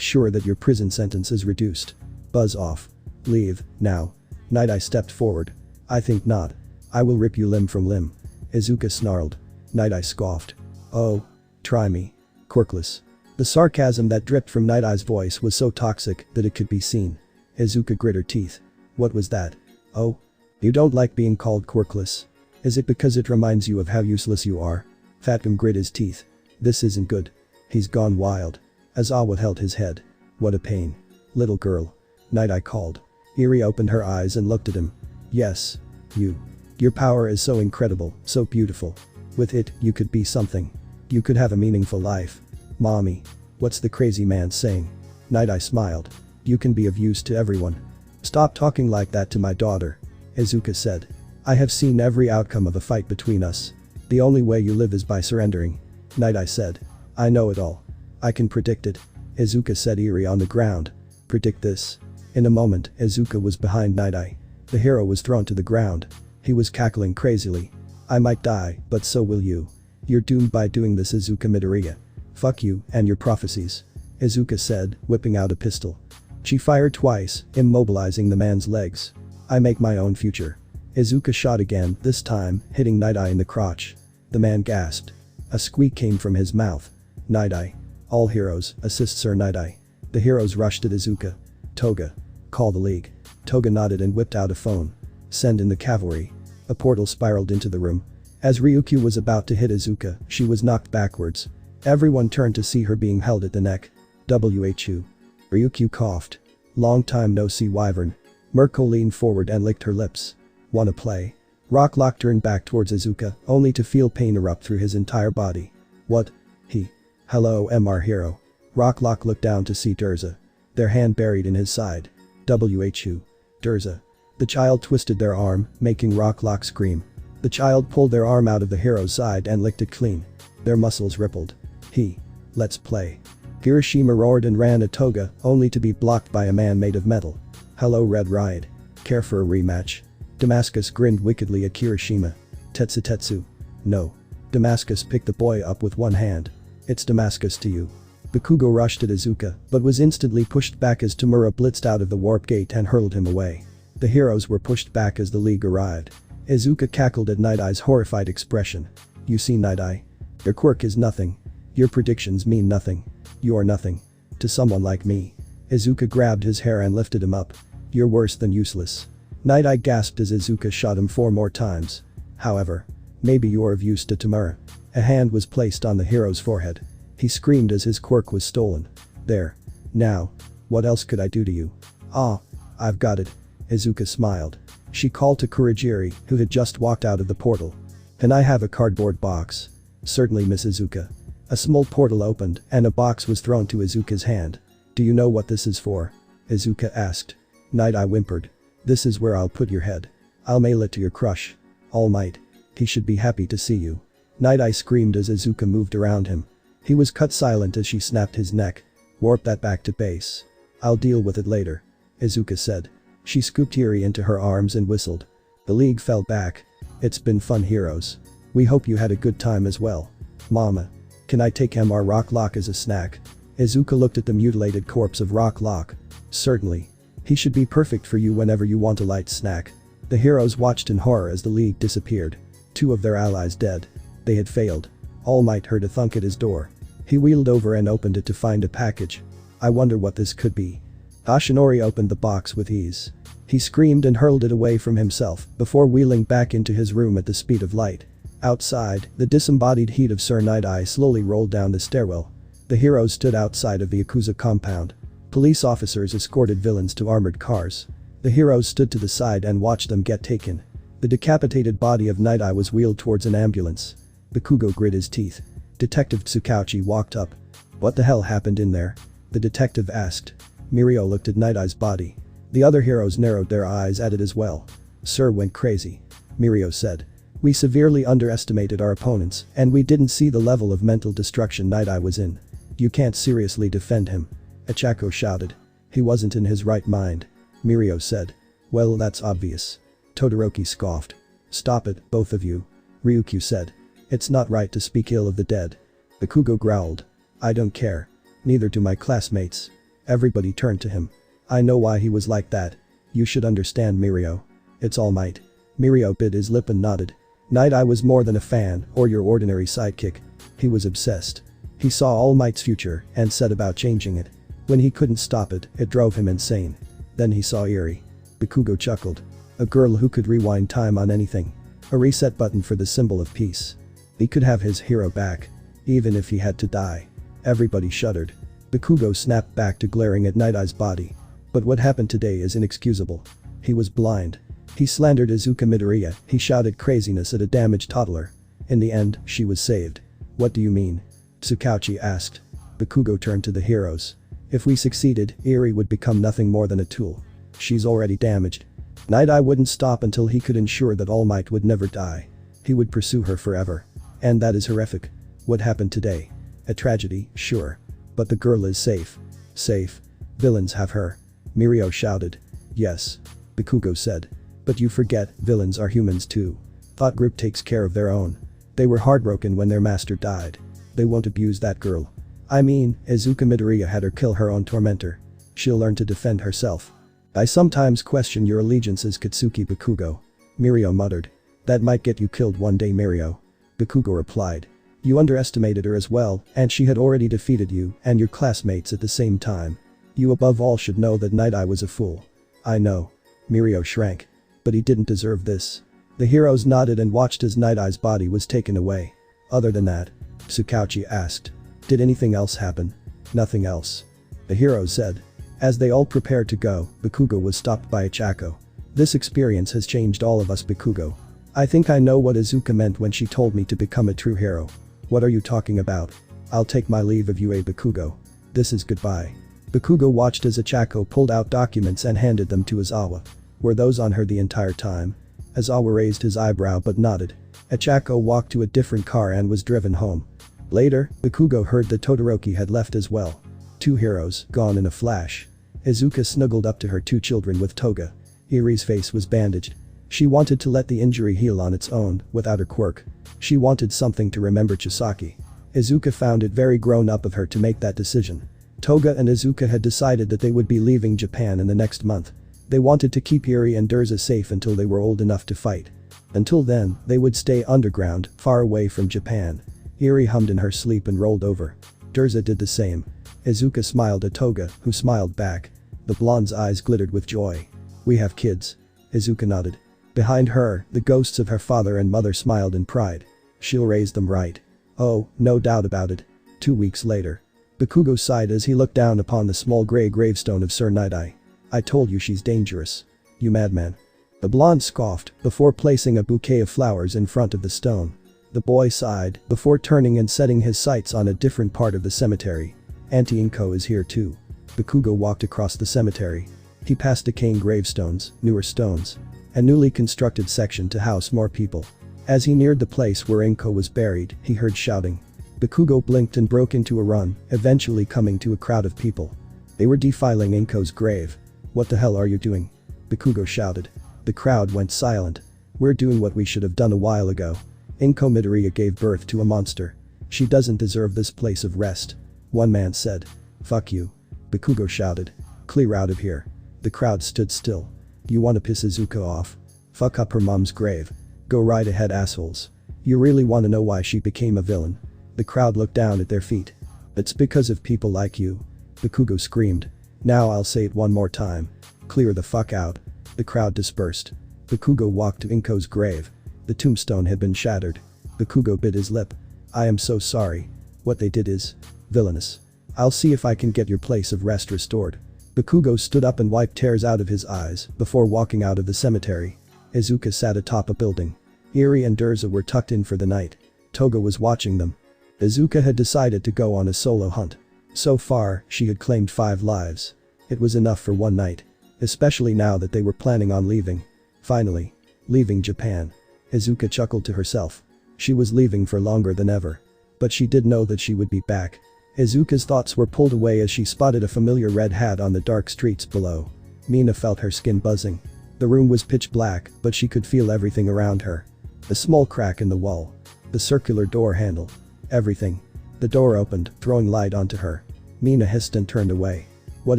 sure that your prison sentence is reduced. Buzz off. Leave, now. Night Eye stepped forward. I think not. I will rip you limb from limb. Izuka snarled. Night Eye scoffed. Oh. Try me. Quirkless. The sarcasm that dripped from Night Eye's voice was so toxic that it could be seen. Izuka grit her teeth. What was that? Oh? You don't like being called quirkless? Is it because it reminds you of how useless you are? Fatgum grit his teeth. This isn't good. He's gone wild. Azawa held his head. What a pain. Little girl. Night Eye called. Eri opened her eyes and looked at him. Yes. You. Your power is so incredible, so beautiful. With it, you could be something. You could have a meaningful life. Mommy. What's the crazy man saying? Night Eye smiled. You can be of use to everyone. Stop talking like that to my daughter. Izuka said. I have seen every outcome of a fight between us. The only way you live is by surrendering. Night Eye said. I know it all. I can predict it. Izuka said. Eri on the ground. Predict this. In a moment, Izuka was behind Night Eye. The hero was thrown to the ground. He was cackling crazily. I might die, but so will you. You're doomed by doing this, Izuka Midoriya. Fuck you and your prophecies. Izuka said, whipping out a pistol. She fired twice, immobilizing the man's legs. I make my own future. Izuka shot again, this time, hitting Night Eye in the crotch. The man gasped. A squeak came from his mouth. Night Eye. All heroes, assist Sir Night Eye. The heroes rushed at Izuka. Toga. Call the League. Toga nodded and whipped out a phone. Send in the cavalry. A portal spiraled into the room. As Ryukyu was about to hit Izuka, she was knocked backwards. Everyone turned to see her being held at the neck. Whu. Ryukyu coughed. Long time no see, Wyvern. Mirko leaned forward and licked her lips. Wanna play? Rocklock turned back towards Izuka, only to feel pain erupt through his entire body. What? He. Hello, MR hero. Rocklock looked down to see Durza. Their hand buried in his side. Whu. Durza. The child twisted their arm, making Rocklock scream. The child pulled their arm out of the hero's side and licked it clean. Their muscles rippled. He. Let's play. Kiroshima roared and ran at Toga, only to be blocked by a man made of metal. Hello, Red Riot. Care for a rematch? Damascus grinned wickedly at Kiroshima. Tetsu. No. Damascus picked the boy up with one hand. It's Damascus to you. Bakugo rushed at Izuka, but was instantly pushed back as Tamura blitzed out of the warp gate and hurled him away. The heroes were pushed back as the League arrived. Izuka cackled at Night Eye's horrified expression. You see, Night Eye? Your quirk is nothing. Your predictions mean nothing. You are nothing. To someone like me. Izuka grabbed his hair and lifted him up. You're worse than useless. Night Eye gasped as Izuka shot him 4 more times. However. Maybe you're of use to Tamura. A hand was placed on the hero's forehead. He screamed as his quirk was stolen. There. Now. What else could I do to you? Ah. I've got it. Izuka smiled. She called to Kurogiri, who had just walked out of the portal. Can I have a cardboard box? Certainly, Miss Izuka. A small portal opened and a box was thrown to Izuka's hand. Do you know what this is for? Izuka asked. Night Eye whimpered. This is where I'll put your head. I'll mail it to your crush. All Might. He should be happy to see you. Night Eye screamed as Izuka moved around him. He was cut silent as she snapped his neck. Warp that back to base. I'll deal with it later. Izuka said. She scooped Eri into her arms and whistled. The League fell back. It's been fun, heroes. We hope you had a good time as well. Mama. Can I take MR Rocklock as a snack? Izuka looked at the mutilated corpse of Rocklock. Certainly. He should be perfect for you whenever you want a light snack. The heroes watched in horror as the League disappeared. 2 of their allies dead. They had failed. All Might heard a thunk at his door. He wheeled over and opened it to find a package. I wonder what this could be. Ashinori opened the box with ease. He screamed and hurled it away from himself before wheeling back into his room at the speed of light. Outside, the disembodied heat of Sir Night Eye slowly rolled down the stairwell. The heroes stood outside of the Yakuza compound. Police officers escorted villains to armored cars. The heroes stood to the side and watched them get taken. The decapitated body of Night Eye was wheeled towards an ambulance. Bakugo grit his teeth. Detective Tsukauchi walked up. What the hell happened in there? The detective asked. Mirio looked at Night Eye's body. The other heroes narrowed their eyes at it as well. Sir went crazy. Mirio said. We severely underestimated our opponents and we didn't see the level of mental destruction Night Eye was in. You can't seriously defend him. Achako shouted. He wasn't in his right mind. Mirio said. Well, that's obvious. Todoroki scoffed. Stop it, both of you. Ryukyu said. It's not right to speak ill of the dead. Bakugo growled. I don't care. Neither do my classmates. Everybody turned to him. I know why he was like that. You should understand, Mirio. It's All Might. Mirio bit his lip and nodded. Night Eye was more than a fan or your ordinary sidekick. He was obsessed. He saw All Might's future and set about changing it. When he couldn't stop it, it drove him insane. Then he saw Eri. Bakugo chuckled. A girl who could rewind time on anything. A reset button for the symbol of peace. He could have his hero back. Even if he had to die. Everybody shuddered. Bakugo snapped back to glaring at Night Eye's body. But what happened today is inexcusable. He was blind. He slandered Izuka Midoriya, he shouted craziness at a damaged toddler. In the end, she was saved. What do you mean? Tsukauchi asked. Bakugo turned to the heroes. If we succeeded, Eri would become nothing more than a tool. She's already damaged. Night Eye wouldn't stop until he could ensure that All Might would never die. He would pursue her forever. And that is horrific. What happened today? A tragedy, sure. But the girl is safe. Safe. Villains have her. Mirio shouted. Yes. Bakugo said. But you forget, villains are humans too. Thought Group takes care of their own. They were heartbroken when their master died. They won't abuse that girl. I mean, Izuka Midoriya had her kill her own tormentor. She'll learn to defend herself. I sometimes question your allegiances, Katsuki Bakugo. Mirio muttered. That might get you killed one day, Mirio. Bakugo replied. You underestimated her as well, and she had already defeated you and your classmates at the same time. You above all should know that Night Eye was a fool. I know. Mirio shrank. But he didn't deserve this. The heroes nodded and watched as Night Eye's body was taken away. Other than that? Tsukauchi asked. Did anything else happen? Nothing else. The heroes said. As they all prepared to go, Bakugo was stopped by Ichako. This experience has changed all of us, Bakugo. I think I know what Izuka meant when she told me to become a true hero. What are you talking about? I'll take my leave of you, Bakugo. This is goodbye. Bakugo watched as Ichako pulled out documents and handed them to Izawa. Were those on her the entire time? Izawa raised his eyebrow but nodded. Ichako walked to a different car and was driven home. Later, Bakugo heard that Todoroki had left as well. Two heroes, gone in a flash. Izuka snuggled up to her two children with Toga. Eri's face was bandaged. She wanted to let the injury heal on its own, without her quirk. She wanted something to remember Chisaki. Izuka found it very grown up of her to make that decision. Toga and Izuka had decided that they would be leaving Japan in the next month. They wanted to keep Eri and Durza safe until they were old enough to fight. Until then, they would stay underground, far away from Japan. Eri hummed in her sleep and rolled over. Durza did the same. Izuka smiled at Toga, who smiled back. The blonde's eyes glittered with joy. We have kids. Izuka nodded. Behind her, the ghosts of her father and mother smiled in pride. She'll raise them right. Oh, no doubt about it. 2 weeks later. Bakugo sighed as he looked down upon the small grey gravestone of Sir Night Eye. I told you she's dangerous. You madman. The blonde scoffed before placing a bouquet of flowers in front of the stone. The boy sighed before turning and setting his sights on a different part of the cemetery. Auntie Inko is here too. Bakugo walked across the cemetery. He passed decaying gravestones, newer stones. A newly constructed section to house more people. As he neared the place where Inko was buried, he heard shouting. Bakugo blinked and broke into a run, eventually coming to a crowd of people. They were defiling Inko's grave. What the hell are you doing? Bakugo shouted. The crowd went silent. We're doing what we should have done a while ago. Inko Midoriya gave birth to a monster. She doesn't deserve this place of rest. One man said. Fuck you. Bakugo shouted. Clear out of here. The crowd stood still. You wanna piss Izuka off? Fuck up her mom's grave. Go right ahead, assholes. You really wanna know why she became a villain? The crowd looked down at their feet. It's because of people like you. Bakugo screamed. Now I'll say it one more time. Clear the fuck out. The crowd dispersed. Bakugo walked to Inko's grave. The tombstone had been shattered. Bakugo bit his lip. I am so sorry. What they did is villainous. I'll see if I can get your place of rest restored. Bakugo stood up and wiped tears out of his eyes before walking out of the cemetery. Izuka sat atop a building. Eri and Durza were tucked in for the night. Toga was watching them. Izuka had decided to go on a solo hunt. So far, she had claimed 5 lives. It was enough for one night. Especially now that they were planning on leaving. Finally. Leaving Japan. Izuka chuckled to herself. She was leaving for longer than ever. But she did know that she would be back. Izuka's thoughts were pulled away as she spotted a familiar red hat on the dark streets below. Mina felt her skin buzzing. The room was pitch black, but she could feel everything around her. A small crack in the wall. The circular door handle. Everything. The door opened, throwing light onto her. Mina hissed and turned away. What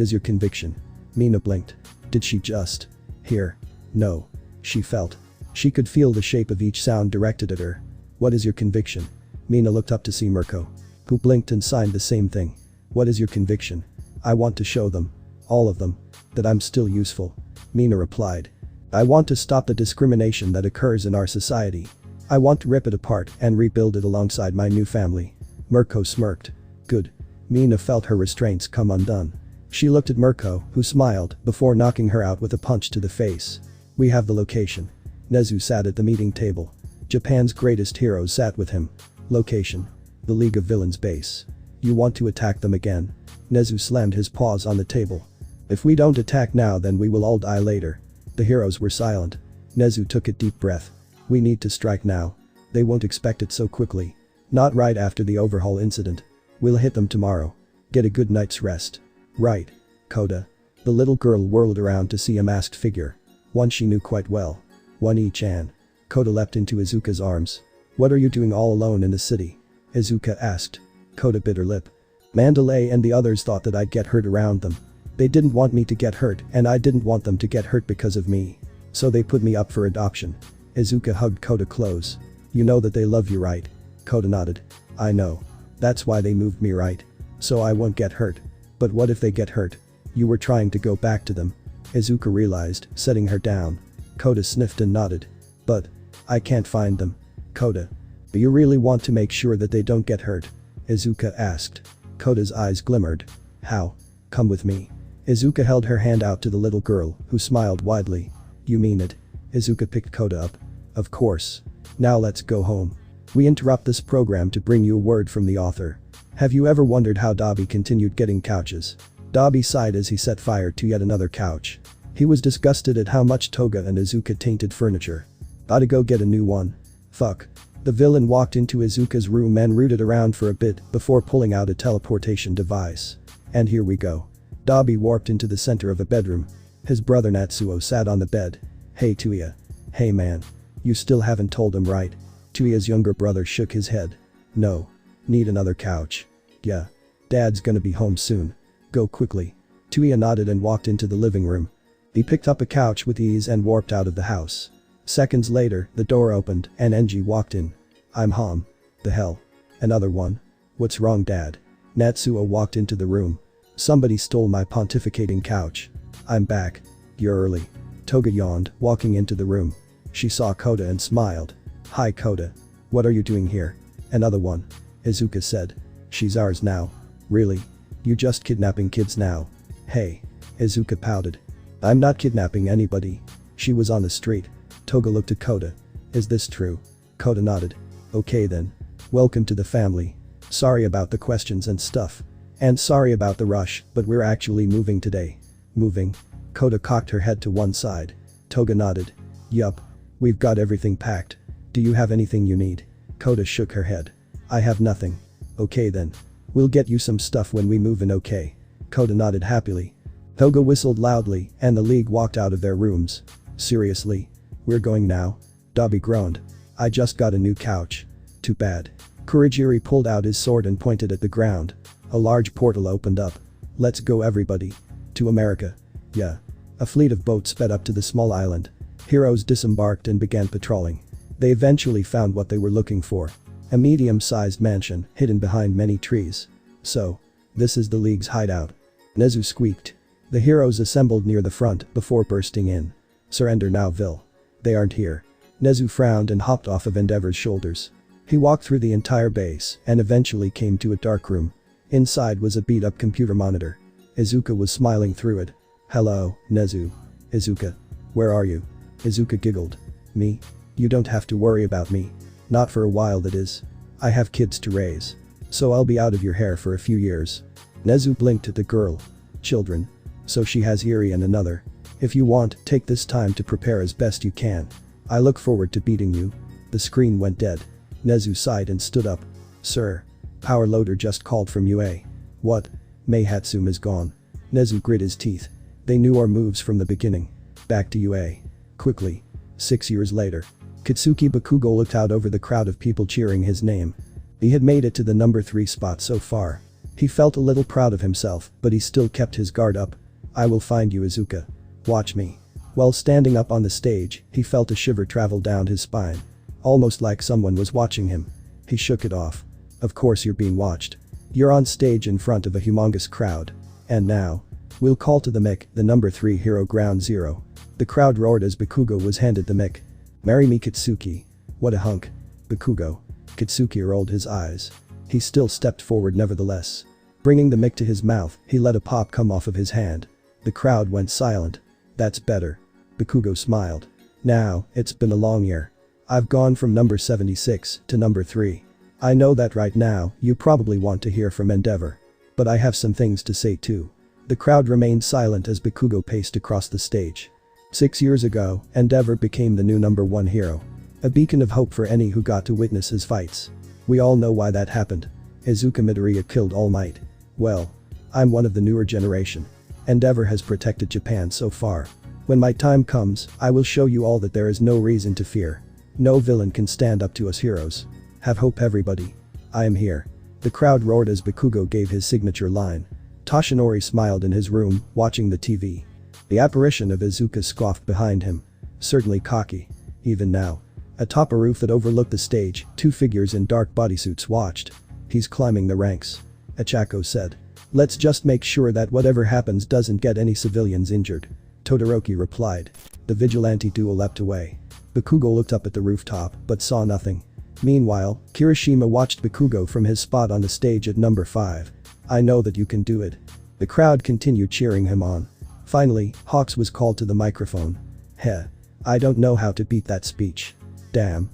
is your conviction? Mina blinked. Did she just hear? No. She felt. She could feel the shape of each sound directed at her. What is your conviction? Mina looked up to see Mirko, who blinked and signed the same thing. What is your conviction? I want to show them, all of them, that I'm still useful. Mina replied. I want to stop the discrimination that occurs in our society. I want to rip it apart and rebuild it alongside my new family. Mirko smirked. Good. Mina felt her restraints come undone. She looked at Mirko, who smiled before knocking her out with a punch to the face. We have the location. Nezu sat at the meeting table. Japan's greatest heroes sat with him. Location. The League of Villains base. You want to attack them again? Nezu slammed his paws on the table. If we don't attack now, then we will all die later. The heroes were silent. Nezu took a deep breath. We need to strike now. They won't expect it so quickly. Not right after the overhaul incident. We'll hit them tomorrow. Get a good night's rest. Right. Koda. The little girl whirled around to see a masked figure. One she knew quite well. One-E-chan. Koda leapt into Izuka's arms. What are you doing all alone in the city? Izuka asked. Koda bit her lip. Mandalay and the others thought that I'd get hurt around them. They didn't want me to get hurt, and I didn't want them to get hurt because of me. So they put me up for adoption. Izuka hugged Koda close. You know that they love you, right? Koda nodded. I know. That's why they moved me, right? So I won't get hurt. But what if they get hurt? You were trying to go back to them. Izuka realized, setting her down. Koda sniffed and nodded. But I can't find them. Koda. Do you really want to make sure that they don't get hurt? Izuka asked. Koda's eyes glimmered. How? Come with me. Izuka held her hand out to the little girl, who smiled widely. You mean it? Izuka picked Koda up. Of course. Now let's go home. We interrupt this program to bring you a word from the author. Have you ever wondered how Dabi continued getting couches? Dabi sighed as he set fire to yet another couch. He was disgusted at how much Toga and Izuka tainted furniture. Gotta go get a new one. Fuck. The villain walked into Izuka's room and rooted around for a bit before pulling out a teleportation device. And here we go. Dabi warped into the center of a bedroom. His brother Natsuo sat on the bed. Hey Tuya. Hey man. You still haven't told him, right? Tuya's younger brother shook his head. No. Need another couch. Yeah. Dad's gonna be home soon. Go quickly. Tuya nodded and walked into the living room. He picked up a couch with ease and warped out of the house. Seconds later, the door opened and Enji walked in. I'm home. The hell? Another one? What's wrong, Dad? Natsuo walked into the room. Somebody stole my pontificating couch. I'm back. You're early. Toga yawned, walking into the room. She saw Koda and smiled. Hi Koda. What are you doing here? Another one. Izuka said. She's ours now. Really? You just kidnapping kids now? Hey. Izuka pouted. I'm not kidnapping anybody. She was on the street. Toga looked at Koda. Is this true? Koda nodded. Okay then. Welcome to the family. Sorry about the questions and stuff. And sorry about the rush, but we're actually moving today. Moving? Koda cocked her head to one side. Toga nodded. Yup. We've got everything packed. Do you have anything you need? Koda shook her head. I have nothing. Okay then. We'll get you some stuff when we move in, okay? Koda nodded happily. Toga whistled loudly and the League walked out of their rooms. Seriously? We're going now? Dabi groaned. I just got a new couch. Too bad. Kurigiri pulled out his sword and pointed at the ground. A large portal opened up. Let's go everybody. To America. Yeah. A fleet of boats sped up to the small island. Heroes disembarked and began patrolling. They eventually found what they were looking for. A medium-sized mansion hidden behind many trees. So, this is the League's hideout. Nezu squeaked. The heroes assembled near the front before bursting in. Surrender now, Vil. They aren't here. Nezu frowned and hopped off of Endeavor's shoulders. He walked through the entire base and eventually came to a dark room. Inside was a beat-up computer monitor. Izuka was smiling through it. Hello, Nezu. Izuka. Where are you? Izuka giggled. Me? You don't have to worry about me. Not for a while, that is. I have kids to raise. So I'll be out of your hair for a few years. Nezu blinked at the girl. Children. So she has Eri and another. If you want, take this time to prepare as best you can. I look forward to beating you. The screen went dead. Nezu sighed and stood up. Sir. Power loader just called from UA. What? Mei Hatsum is gone. Nezu grit his teeth. They knew our moves from the beginning. Back to UA. Quickly. 6 years later. Katsuki Bakugo looked out over the crowd of people cheering his name. He had made it to the number 3 spot so far. He felt a little proud of himself, but he still kept his guard up. I will find you, Izuka. Watch me. While standing up on the stage, he felt a shiver travel down his spine. Almost like someone was watching him. He shook it off. Of course you're being watched. You're on stage in front of a humongous crowd. And now, we'll call to the mic, the number 3 hero ground zero. The crowd roared as Bakugo was handed the mic. Marry me, Katsuki. What a hunk. Bakugo. Katsuki rolled his eyes. He still stepped forward nevertheless. Bringing the mic to his mouth, he let a pop come off of his hand. The crowd went silent. That's better. Bakugo smiled. Now, it's been a long year. I've gone from number 76 to number 3. I know that right now, you probably want to hear from Endeavor. But I have some things to say too. The crowd remained silent as Bakugo paced across the stage. 6 years ago, Endeavor became the new number 1 hero. A beacon of hope for any who got to witness his fights. We all know why that happened. Izuka Midoriya killed All Might. Well, I'm one of the newer generation. Endeavor has protected Japan so far. When my time comes, I will show you all that there is no reason to fear. No villain can stand up to us heroes. Have hope, everybody. I am here. The crowd roared as Bakugo gave his signature line. Toshinori smiled in his room, watching the TV. The apparition of Izuka scoffed behind him. Certainly cocky. Even now. Atop a roof that overlooked the stage, 2 figures in dark bodysuits watched. He's climbing the ranks. Achako said. Let's just make sure that whatever happens doesn't get any civilians injured. Todoroki replied. The vigilante duo leapt away. Bakugo looked up at the rooftop, but saw nothing. Meanwhile, Kiroshima watched Bakugo from his spot on the stage at number 5. I know that you can do it. The crowd continued cheering him on. Finally, Hawks was called to the microphone. Heh. I don't know how to beat that speech. Damn.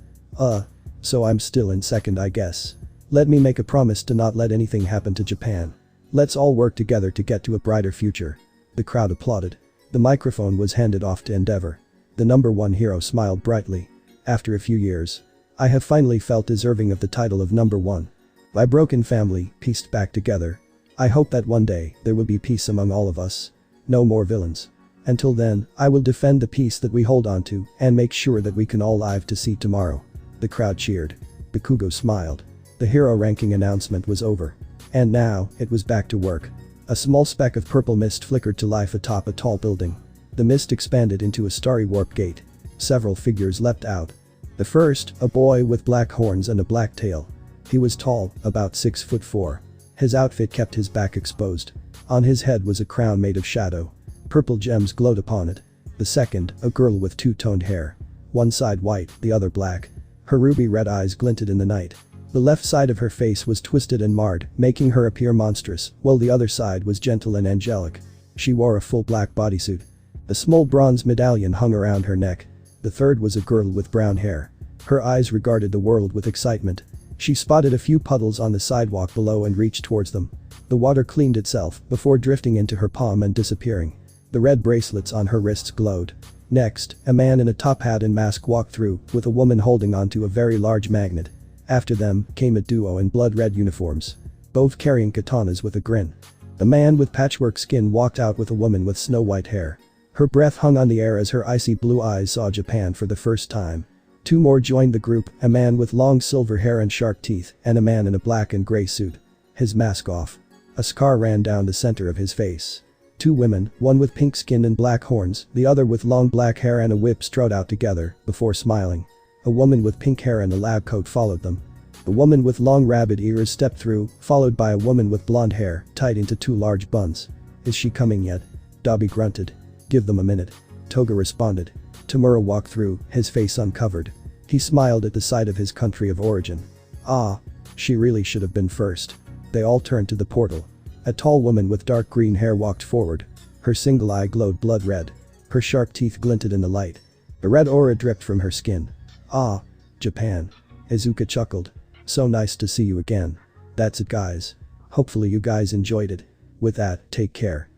So I'm still in second, I guess. Let me make a promise to not let anything happen to Japan. Let's all work together to get to a brighter future. The crowd applauded. The microphone was handed off to Endeavor. The number 1 hero smiled brightly. After a few years, I have finally felt deserving of the title of number 1. My broken family pieced back together. I hope that one day there will be peace among all of us. No more villains. Until then, I will defend the peace that we hold on to and make sure that we can all live to see tomorrow. The crowd cheered. Bakugo smiled. The hero ranking announcement was over. And now, it was back to work. A small speck of purple mist flickered to life atop a tall building. The mist expanded into a starry warp gate. Several figures leapt out. The first, a boy with black horns and a black tail. He was tall, about 6'4". His outfit kept his back exposed. On his head was a crown made of shadow. Purple gems glowed upon it. The second, a girl with 2-toned hair. One side white, the other black. Her ruby red eyes glinted in the night. The left side of her face was twisted and marred, making her appear monstrous, while the other side was gentle and angelic. She wore a full black bodysuit. A small bronze medallion hung around her neck. The third was a girl with brown hair. Her eyes regarded the world with excitement. She spotted a few puddles on the sidewalk below and reached towards them. The water cleaned itself before drifting into her palm and disappearing. The red bracelets on her wrists glowed. Next, a man in a top hat and mask walked through, with a woman holding onto a very large magnet. After them came a duo in blood-red uniforms. Both carrying katanas with a grin. The man with patchwork skin walked out with a woman with snow-white hair. Her breath hung on the air as her icy blue eyes saw Japan for the first time. 2 more joined the group, a man with long silver hair and sharp teeth, and a man in a black and gray suit. His mask off. A scar ran down the center of his face. 2 women, one with pink skin and black horns, the other with long black hair and a whip strode out together, before smiling. A woman with pink hair and a lab coat followed them. The woman with long rabbit ears stepped through, followed by a woman with blonde hair, tied into 2 large buns. Is she coming yet? Dobby grunted. Give them a minute. Toga responded. Tamura walked through, his face uncovered. He smiled at the sight of his country of origin. Ah. She really should have been first. They all turned to the portal. A tall woman with dark green hair walked forward. Her single eye glowed blood red. Her sharp teeth glinted in the light. A red aura dripped from her skin. Ah. Japan. Izuka chuckled. So nice to see you again. That's it, guys. Hopefully you guys enjoyed it. With that, take care.